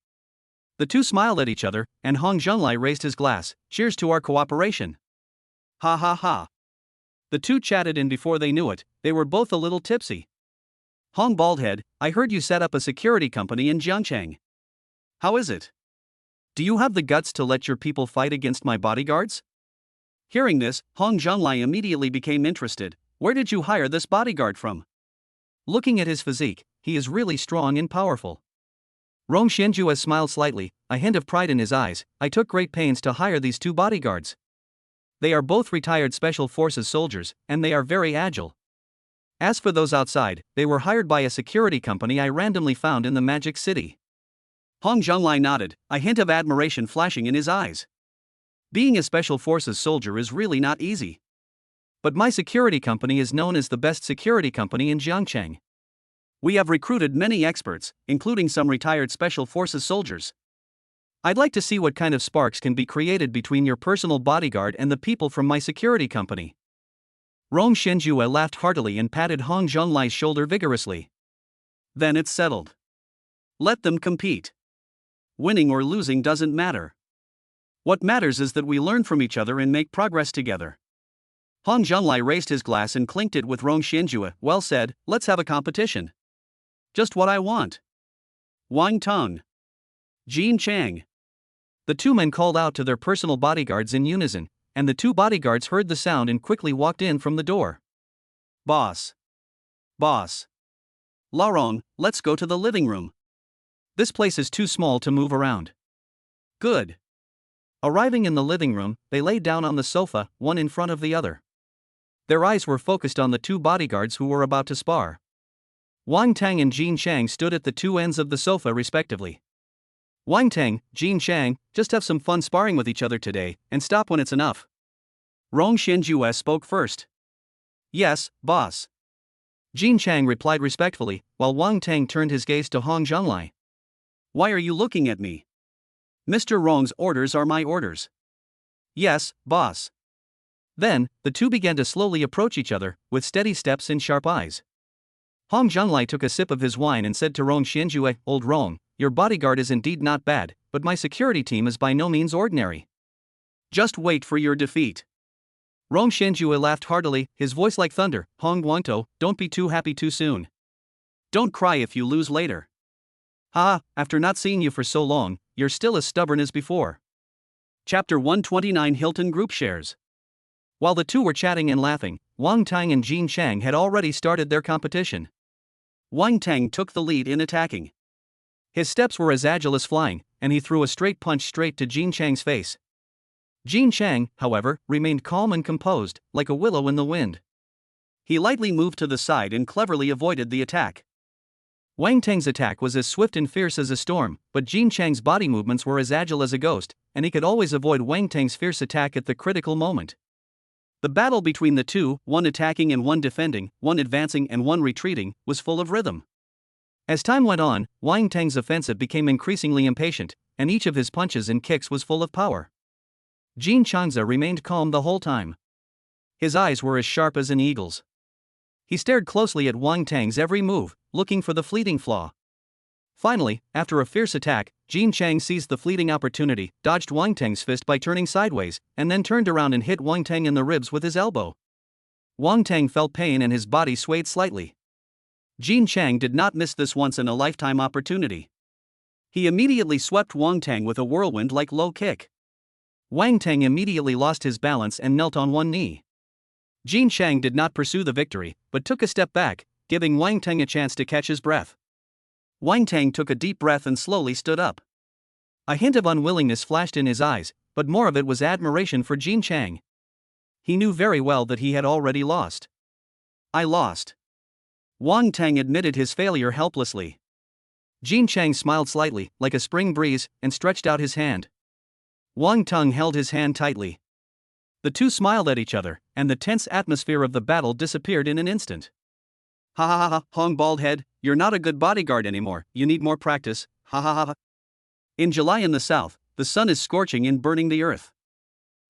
The two smiled at each other, and Hong Zhonglai raised his glass. Cheers to our cooperation. Ha ha ha. The two chatted, and before they knew it, they were both a little tipsy. Hong Baldhead, I heard you set up a security company in Jiangcheng. How is it? Do you have the guts to let your people fight against my bodyguards? Hearing this, Hong Zhonglai immediately became interested. Where did you hire this bodyguard from? Looking at his physique, he is really strong and powerful. Rong Xianjue smiled slightly, a hint of pride in his eyes. I took great pains to hire these two bodyguards. They are both retired Special Forces soldiers, and they are very agile. As for those outside, they were hired by a security company I randomly found in the Magic City. Hong Zhonglai nodded, a hint of admiration flashing in his eyes. Being a Special Forces soldier is really not easy. But my security company is known as the best security company in Jiangcheng. We have recruited many experts, including some retired Special Forces soldiers. I'd like to see what kind of sparks can be created between your personal bodyguard and the people from my security company. Rong Xianjue laughed heartily and patted Hong Zhonglai's shoulder vigorously. Then it's settled. Let them compete. Winning or losing doesn't matter. What matters is that we learn from each other and make progress together. Hong Zhonglai raised his glass and clinked it with Rong Xianjue. Well said, let's have a competition. Just what I want. Wang Tong. Jean Chang. The two men called out to their personal bodyguards in unison, and the two bodyguards heard the sound and quickly walked in from the door. Boss. Boss. Laurent, let's go to the living room. This place is too small to move around. Good. Arriving in the living room, they lay down on the sofa, one in front of the other. Their eyes were focused on the two bodyguards who were about to spar. Wang Tang and Jin Chang stood at the two ends of the sofa respectively. Wang Tang, Jin Chang, just have some fun sparring with each other today, and stop when it's enough. Rong Xianjue spoke first. Yes, boss. Jin Chang replied respectfully, while Wang Tang turned his gaze to Hong Zhonglai. Why are you looking at me? Mr. Rong's orders are my orders. Yes, boss. Then, the two began to slowly approach each other, with steady steps and sharp eyes. Hong Zhonglai took a sip of his wine and said to Rong Xianjue, Old Rong, your bodyguard is indeed not bad, but my security team is by no means ordinary. Just wait for your defeat. Rong Xianjue laughed heartily, his voice like thunder. Hong Guangtou, don't be too happy too soon. Don't cry if you lose later. After not seeing you for so long, you're still as stubborn as before. Chapter 129 Hilton Group Shares. While the two were chatting and laughing, Wang Tang and Jin Chang had already started their competition. Wang Tang took the lead in attacking. His steps were as agile as flying, and he threw a straight punch straight to Jin Chang's face. Jin Chang, however, remained calm and composed, like a willow in the wind. He lightly moved to the side and cleverly avoided the attack. Wang Tang's attack was as swift and fierce as a storm, but Jin Chang's body movements were as agile as a ghost, and he could always avoid Wang Tang's fierce attack at the critical moment. The battle between the two, one attacking and one defending, one advancing and one retreating, was full of rhythm. As time went on, Wang Tang's offensive became increasingly impatient, and each of his punches and kicks was full of power. Jin Changza remained calm the whole time. His eyes were as sharp as an eagle's. He stared closely at Wang Tang's every move, looking for the fleeting flaw. Finally, after a fierce attack, Jin Chang seized the fleeting opportunity, dodged Wang Tang's fist by turning sideways, and then turned around and hit Wang Tang in the ribs with his elbow. Wang Tang felt pain and his body swayed slightly. Jin Chang did not miss this once-in-a-lifetime opportunity. He immediately swept Wang Tang with a whirlwind-like low kick. Wang Tang immediately lost his balance and knelt on one knee. Jin Chang did not pursue the victory, but took a step back, giving Wang Tang a chance to catch his breath. Wang Tang took a deep breath and slowly stood up. A hint of unwillingness flashed in his eyes, but more of it was admiration for Jin Chang. He knew very well that he had already lost. I lost. Wang Tang admitted his failure helplessly. Jin Chang smiled slightly, like a spring breeze, and stretched out his hand. Wang Tang held his hand tightly. The two smiled at each other, and the tense atmosphere of the battle disappeared in an instant. Ha ha ha ha, Hong Baldhead, you're not a good bodyguard anymore, you need more practice, ha ha ha ha. In July in the south, the sun is scorching and burning the earth.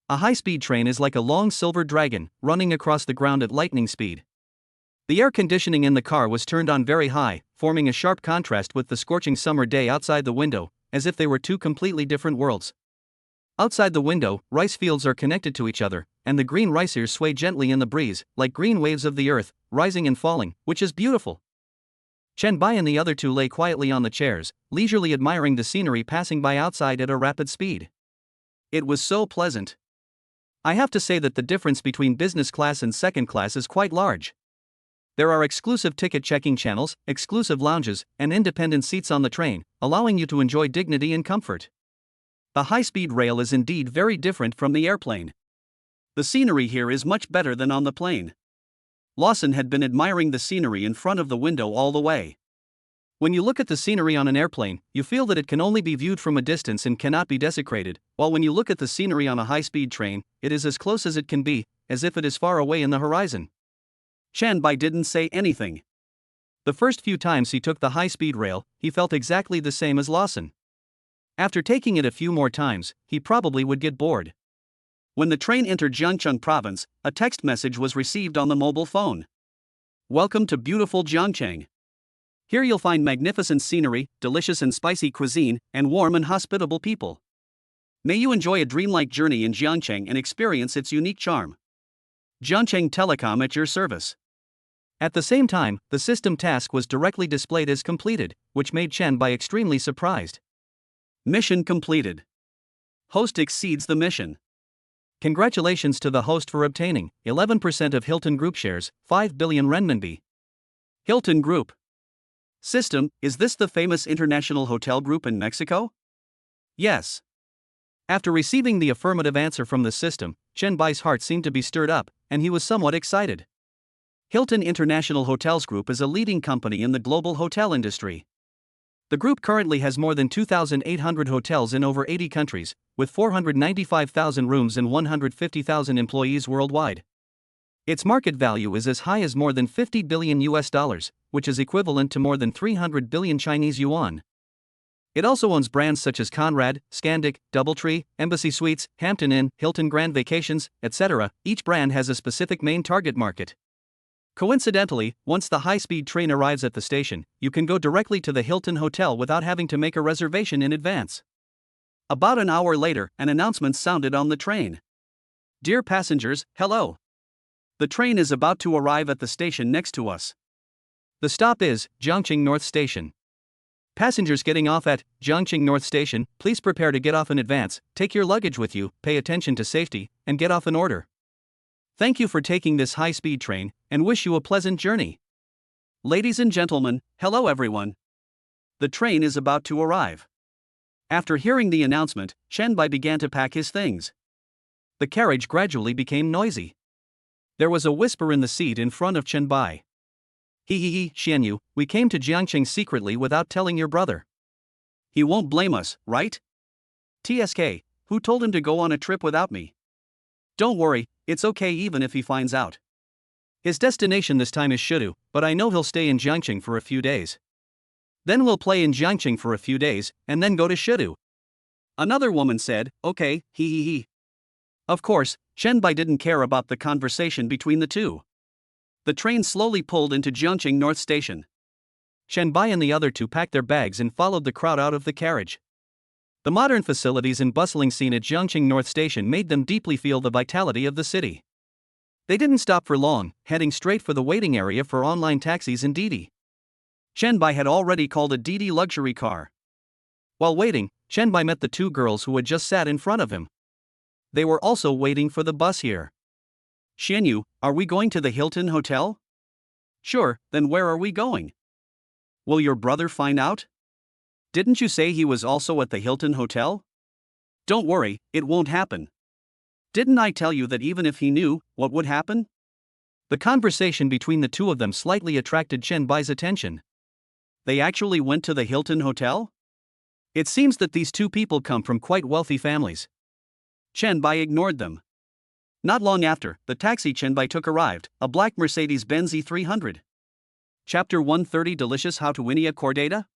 A high-speed train is like a long silver dragon, running across the ground at lightning speed. The air conditioning in the car was turned on very high, forming a sharp contrast with the scorching summer day outside the window, as if they were two completely different worlds. Outside the window, rice fields are connected to each other, and the green rice ears sway gently in the breeze, like green waves of the earth, rising and falling, which is beautiful. Chen Bai and the other two lay quietly on the chairs, leisurely admiring the scenery passing by outside at a rapid speed. It was so pleasant. I have to say that the difference between business class and second class is quite large. There are exclusive ticket checking channels, exclusive lounges, and independent seats on the train, allowing you to enjoy dignity and comfort. The high-speed rail is indeed very different from the airplane. The scenery here is much better than on the plane. Lawson had been admiring the scenery in front of the window all the way. When you look at the scenery on an airplane, you feel that it can only be viewed from a distance and cannot be desecrated, while when you look at the scenery on a high-speed train, it is as close as it can be, as if it is far away in the horizon. Chen Bai didn't say anything. The first few times he took the high-speed rail, he felt exactly the same as Lawson. After taking it a few more times, he probably would get bored. When the train entered Jiangcheng province, a text message was received on the mobile phone. Welcome to beautiful Jiangcheng. Here you'll find magnificent scenery, delicious and spicy cuisine, and warm and hospitable people. May you enjoy a dreamlike journey in Jiangcheng and experience its unique charm. Jiangcheng Telecom at your service. At the same time, the system task was directly displayed as completed, which made Chen Bai extremely surprised. Mission completed. Host exceeds the mission. Congratulations to the host for obtaining 11% of Hilton Group shares, 5 billion renminbi. Hilton Group System, is this the famous international hotel group in Mexico? Yes. After receiving the affirmative answer from the system, Chen Bai's heart seemed to be stirred up, and he was somewhat excited. Hilton International Hotels Group is a leading company in the global hotel industry. The group currently has more than 2,800 hotels in over 80 countries, with 495,000 rooms and 150,000 employees worldwide. Its market value is as high as more than $50 billion, which is equivalent to more than 300 billion Chinese yuan. It also owns brands such as Conrad, Scandic, Doubletree, Embassy Suites, Hampton Inn, Hilton Grand Vacations, etc. Each brand has a specific main target market. Coincidentally, once the high-speed train arrives at the station, you can go directly to the Hilton Hotel without having to make a reservation in advance. About an hour later, an announcement sounded on the train. Dear passengers, hello. The train is about to arrive at the station next to us. The stop is Jiangqing North Station. Passengers getting off at Jiangqing North Station, please prepare to get off in advance, take your luggage with you, pay attention to safety, and get off in order. Thank you for taking this high-speed train, and wish you a pleasant journey. Ladies and gentlemen, hello everyone. The train is about to arrive. After hearing the announcement, Chen Bai began to pack his things. The carriage gradually became noisy. There was a whisper in the seat in front of Chen Bai. Xianyu, we came to Jiangqing secretly without telling your brother. He won't blame us, right? TSK, who told him to go on a trip without me? Don't worry, it's okay even if he finds out. His destination this time is Shidu, but I know he'll stay in Jiangqing for a few days. Then we'll play in Jiangqing for a few days, and then go to Shidu. Another woman said, okay, Of course, Chen Bai didn't care about the conversation between the two. The train slowly pulled into Jiangqing North Station. Chen Bai and the other two packed their bags and followed the crowd out of the carriage. The modern facilities and bustling scene at Jiangqing North Station made them deeply feel the vitality of the city. They didn't stop for long, heading straight for the waiting area for online taxis and Didi. Chen Bai had already called a Didi luxury car. While waiting, Chen Bai met the two girls who had just sat in front of him. They were also waiting for the bus here. Xianyu, are we going to the Hilton Hotel? Sure, then where are we going? Will your brother find out? Didn't you say he was also at the Hilton Hotel? Don't worry, it won't happen. Didn't I tell you that even if he knew, what would happen? The conversation between the two of them slightly attracted Chen Bai's attention. They actually went to the Hilton Hotel? It seems that these two people come from quite wealthy families. Chen Bai ignored them. Not long after, the taxi Chen Bai took arrived, a black Mercedes-Benz E300. Chapter 130 Delicious How to Win a Cordata?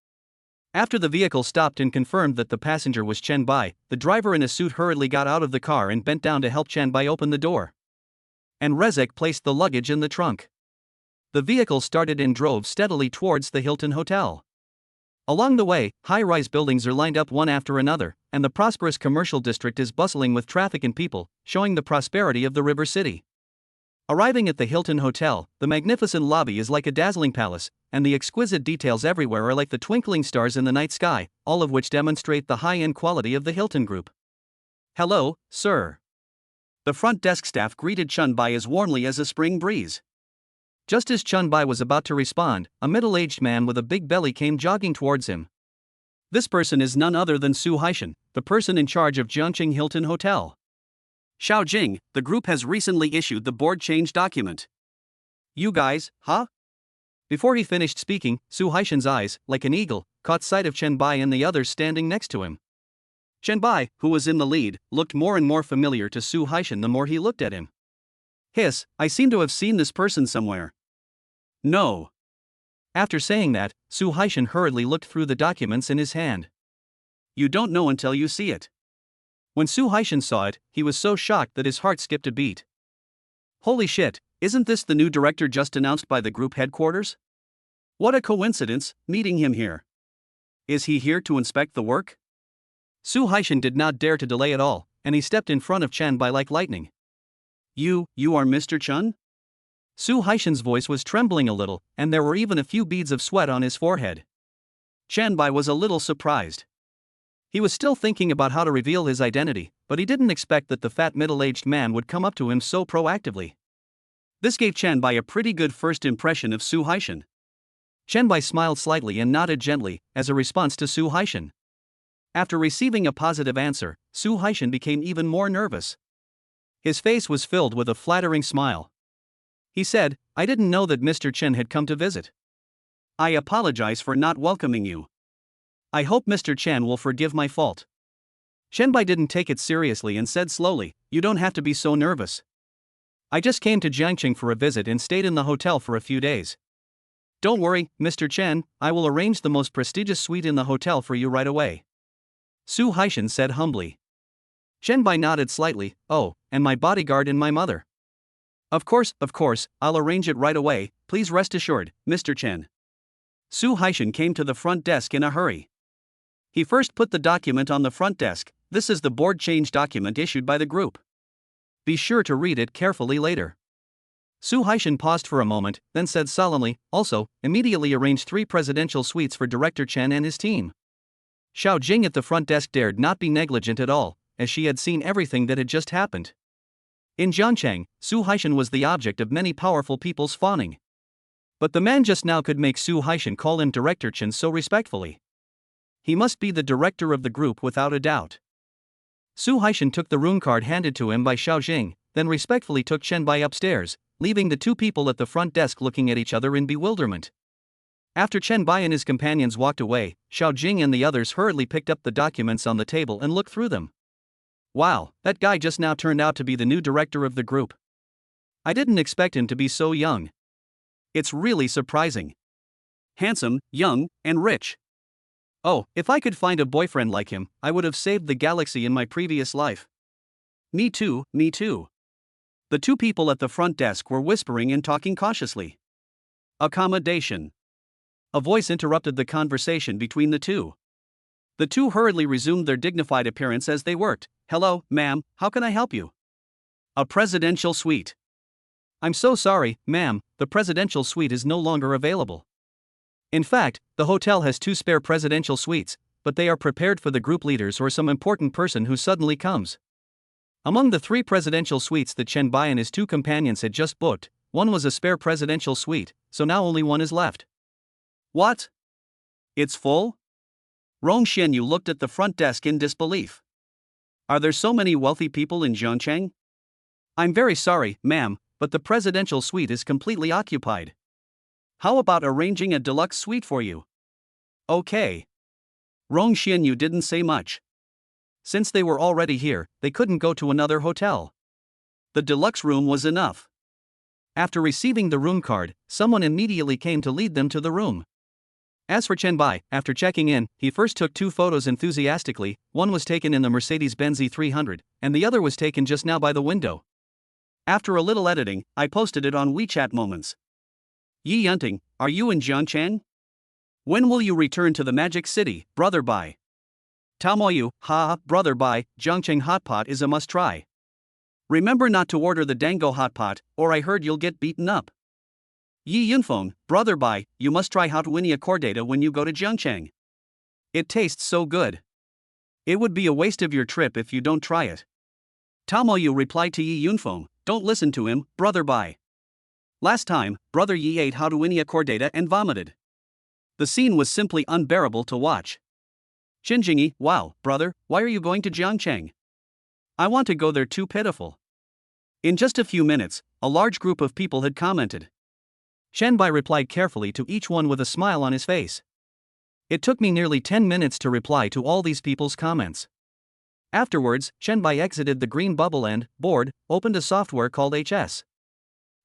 After the vehicle stopped and confirmed that the passenger was Chen Bai, the driver in a suit hurriedly got out of the car and bent down to help Chen Bai open the door. And Rezek placed the luggage in the trunk. The vehicle started and drove steadily towards the Hilton Hotel. Along the way, high-rise buildings are lined up one after another, and the prosperous commercial district is bustling with traffic and people, showing the prosperity of the river city. Arriving at the Hilton Hotel, the magnificent lobby is like a dazzling palace, and the exquisite details everywhere are like the twinkling stars in the night sky, all of which demonstrate the high-end quality of the Hilton Group. Hello, sir. The front desk staff greeted Chen Bai as warmly as a spring breeze. Just as Chen Bai was about to respond, a middle-aged man with a big belly came jogging towards him. This person is none other than Su Haishan, the person in charge of Jiangqing Hilton Hotel. Xiao Jing, the group has recently issued the board change document. You guys, huh? Before he finished speaking, Su Haishan's eyes, like an eagle, caught sight of Chen Bai and the others standing next to him. Chen Bai, who was in the lead, looked more and more familiar to Su Haishan the more he looked at him. Hiss, I seem to have seen this person somewhere. No. After saying that, Su Haishan hurriedly looked through the documents in his hand. You don't know until you see it. When Su Haishan saw it, he was so shocked that his heart skipped a beat. Holy shit, isn't this the new director just announced by the group headquarters? What a coincidence, meeting him here. Is he here to inspect the work? Su Haishan did not dare to delay at all, and he stepped in front of Chen Bai like lightning. You are Mr. Chen? Su Haishan's voice was trembling a little, and there were even a few beads of sweat on his forehead. Chen Bai was a little surprised. He was still thinking about how to reveal his identity, but he didn't expect that the fat middle-aged man would come up to him so proactively. This gave Chen Bai a pretty good first impression of Su Haishan. Chen Bai smiled slightly and nodded gently, as a response to Su Haishan. After receiving a positive answer, Su Haishan became even more nervous. His face was filled with a flattering smile. He said, "I didn't know that Mr. Chen had come to visit. I apologize for not welcoming you. I hope Mr. Chen will forgive my fault." Chen Bai didn't take it seriously and said slowly, "You don't have to be so nervous. I just came to Jiangqing for a visit and stayed in the hotel for a few days. Don't worry, Mr. Chen, I will arrange the most prestigious suite in the hotel for you right away," Su Haishan said humbly. Chen Bai nodded slightly. "Oh, and my bodyguard and my mother. Of course, I'll arrange it right away, please rest assured, Mr. Chen." Su Haishan came to the front desk in a hurry. He first put the document on the front desk. "This is the board change document issued by the group. Be sure to read it carefully later." Su Haishan paused for a moment, then said solemnly, "Also, immediately arrange 3 presidential suites for Director Chen and his team." Xiao Jing at the front desk dared not be negligent at all, as she had seen everything that had just happened. In Jiangcheng, Su Haishan was the object of many powerful people's fawning. But the man just now could make Su Haishan call him Director Chen so respectfully. He must be the director of the group without a doubt. Su Haishan took the room card handed to him by Xiao Jing, then respectfully took Chen Bai upstairs, leaving the 2 people at the front desk looking at each other in bewilderment. After Chen Bai and his companions walked away, Xiao Jing and the others hurriedly picked up the documents on the table and looked through them. Wow, that guy just now turned out to be the new director of the group. I didn't expect him to be so young. It's really surprising. Handsome, young, and rich. Oh, if I could find a boyfriend like him, I would have saved the galaxy in my previous life. Me too, me too. The 2 people at the front desk were whispering and talking cautiously. Accommodation. A voice interrupted the conversation between the 2. The 2 hurriedly resumed their dignified appearance as they worked. "Hello, ma'am, how can I help you?" "A presidential suite." "I'm so sorry, ma'am, the presidential suite is no longer available. In fact, the hotel has 2 spare presidential suites, but they are prepared for the group leaders or some important person who suddenly comes." Among the 3 presidential suites that Chen Bai and his 2 companions had just booked, one was a spare presidential suite, so now only one is left. What? It's full? Rong Xianyu looked at the front desk in disbelief. Are there so many wealthy people in Jiangcheng? "I'm very sorry, ma'am, but the presidential suite is completely occupied. How about arranging a deluxe suite for you?" "Okay." Rong Xianyu didn't say much. Since they were already here, they couldn't go to another hotel. The deluxe room was enough. After receiving the room card, someone immediately came to lead them to the room. As for Chen Bai, after checking in, he first took 2 photos enthusiastically. One was taken in the Mercedes-Benz E300, and the other was taken just now by the window. After a little editing, I posted it on WeChat Moments. "Yi Yunting, are you in Jiangcheng? When will you return to the Magic City, Brother Bai? Taomoyu, Brother Bai, Jiangcheng hot pot is a must-try. Remember not to order the dango hot pot, or I heard you'll get beaten up. Yi Yunfeng, Brother Bai, you must try hot winia chordata when you go to Jiangcheng. It tastes so good. It would be a waste of your trip if you don't try it." Taomoyu replied to Yi Yunfeng, "Don't listen to him, Brother Bai. Last time, Brother Yi ate hot winia chordata and vomited. The scene was simply unbearable to watch." Jingjingi, "Wow, brother, why are you going to Jiangcheng? I want to go there too pitiful." In just a few minutes, a large group of people had commented. Chen Bai replied carefully to each one with a smile on his face. It took me nearly 10 minutes to reply to all these people's comments. Afterwards, Chen Bai exited the green bubble and, bored, opened a software called HS.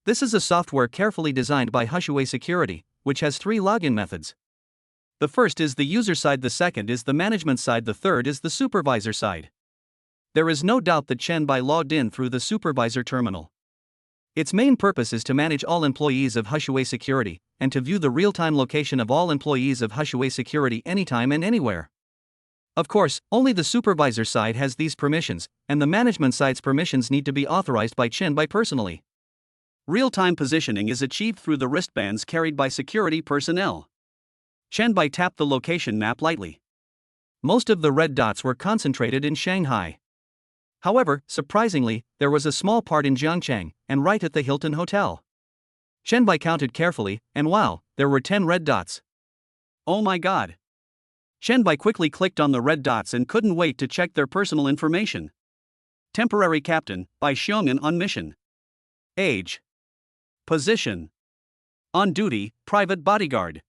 This is a software carefully designed by Hushui Security, which has 3 login methods. The first is the user side, the second is the management side, the third is the supervisor side. There is no doubt that Chen Bai logged in through the supervisor terminal. Its main purpose is to manage all employees of Hushui Security, and to view the real-time location of all employees of Hushui Security anytime and anywhere. Of course, only the supervisor side has these permissions, and the management side's permissions need to be authorized by Chen Bai personally. Real-time positioning is achieved through the wristbands carried by security personnel. Chen Bai tapped the location map lightly. Most of the red dots were concentrated in Shanghai. However, surprisingly, there was a small part in Jiangchang, and right at the Hilton Hotel. Shenbai counted carefully, and wow, there were 10 red dots. Oh my god. Shenbai quickly clicked on the red dots and couldn't wait to check their personal information. Temporary Captain, by Xiong'an on mission. Age. Position. On duty, private bodyguard.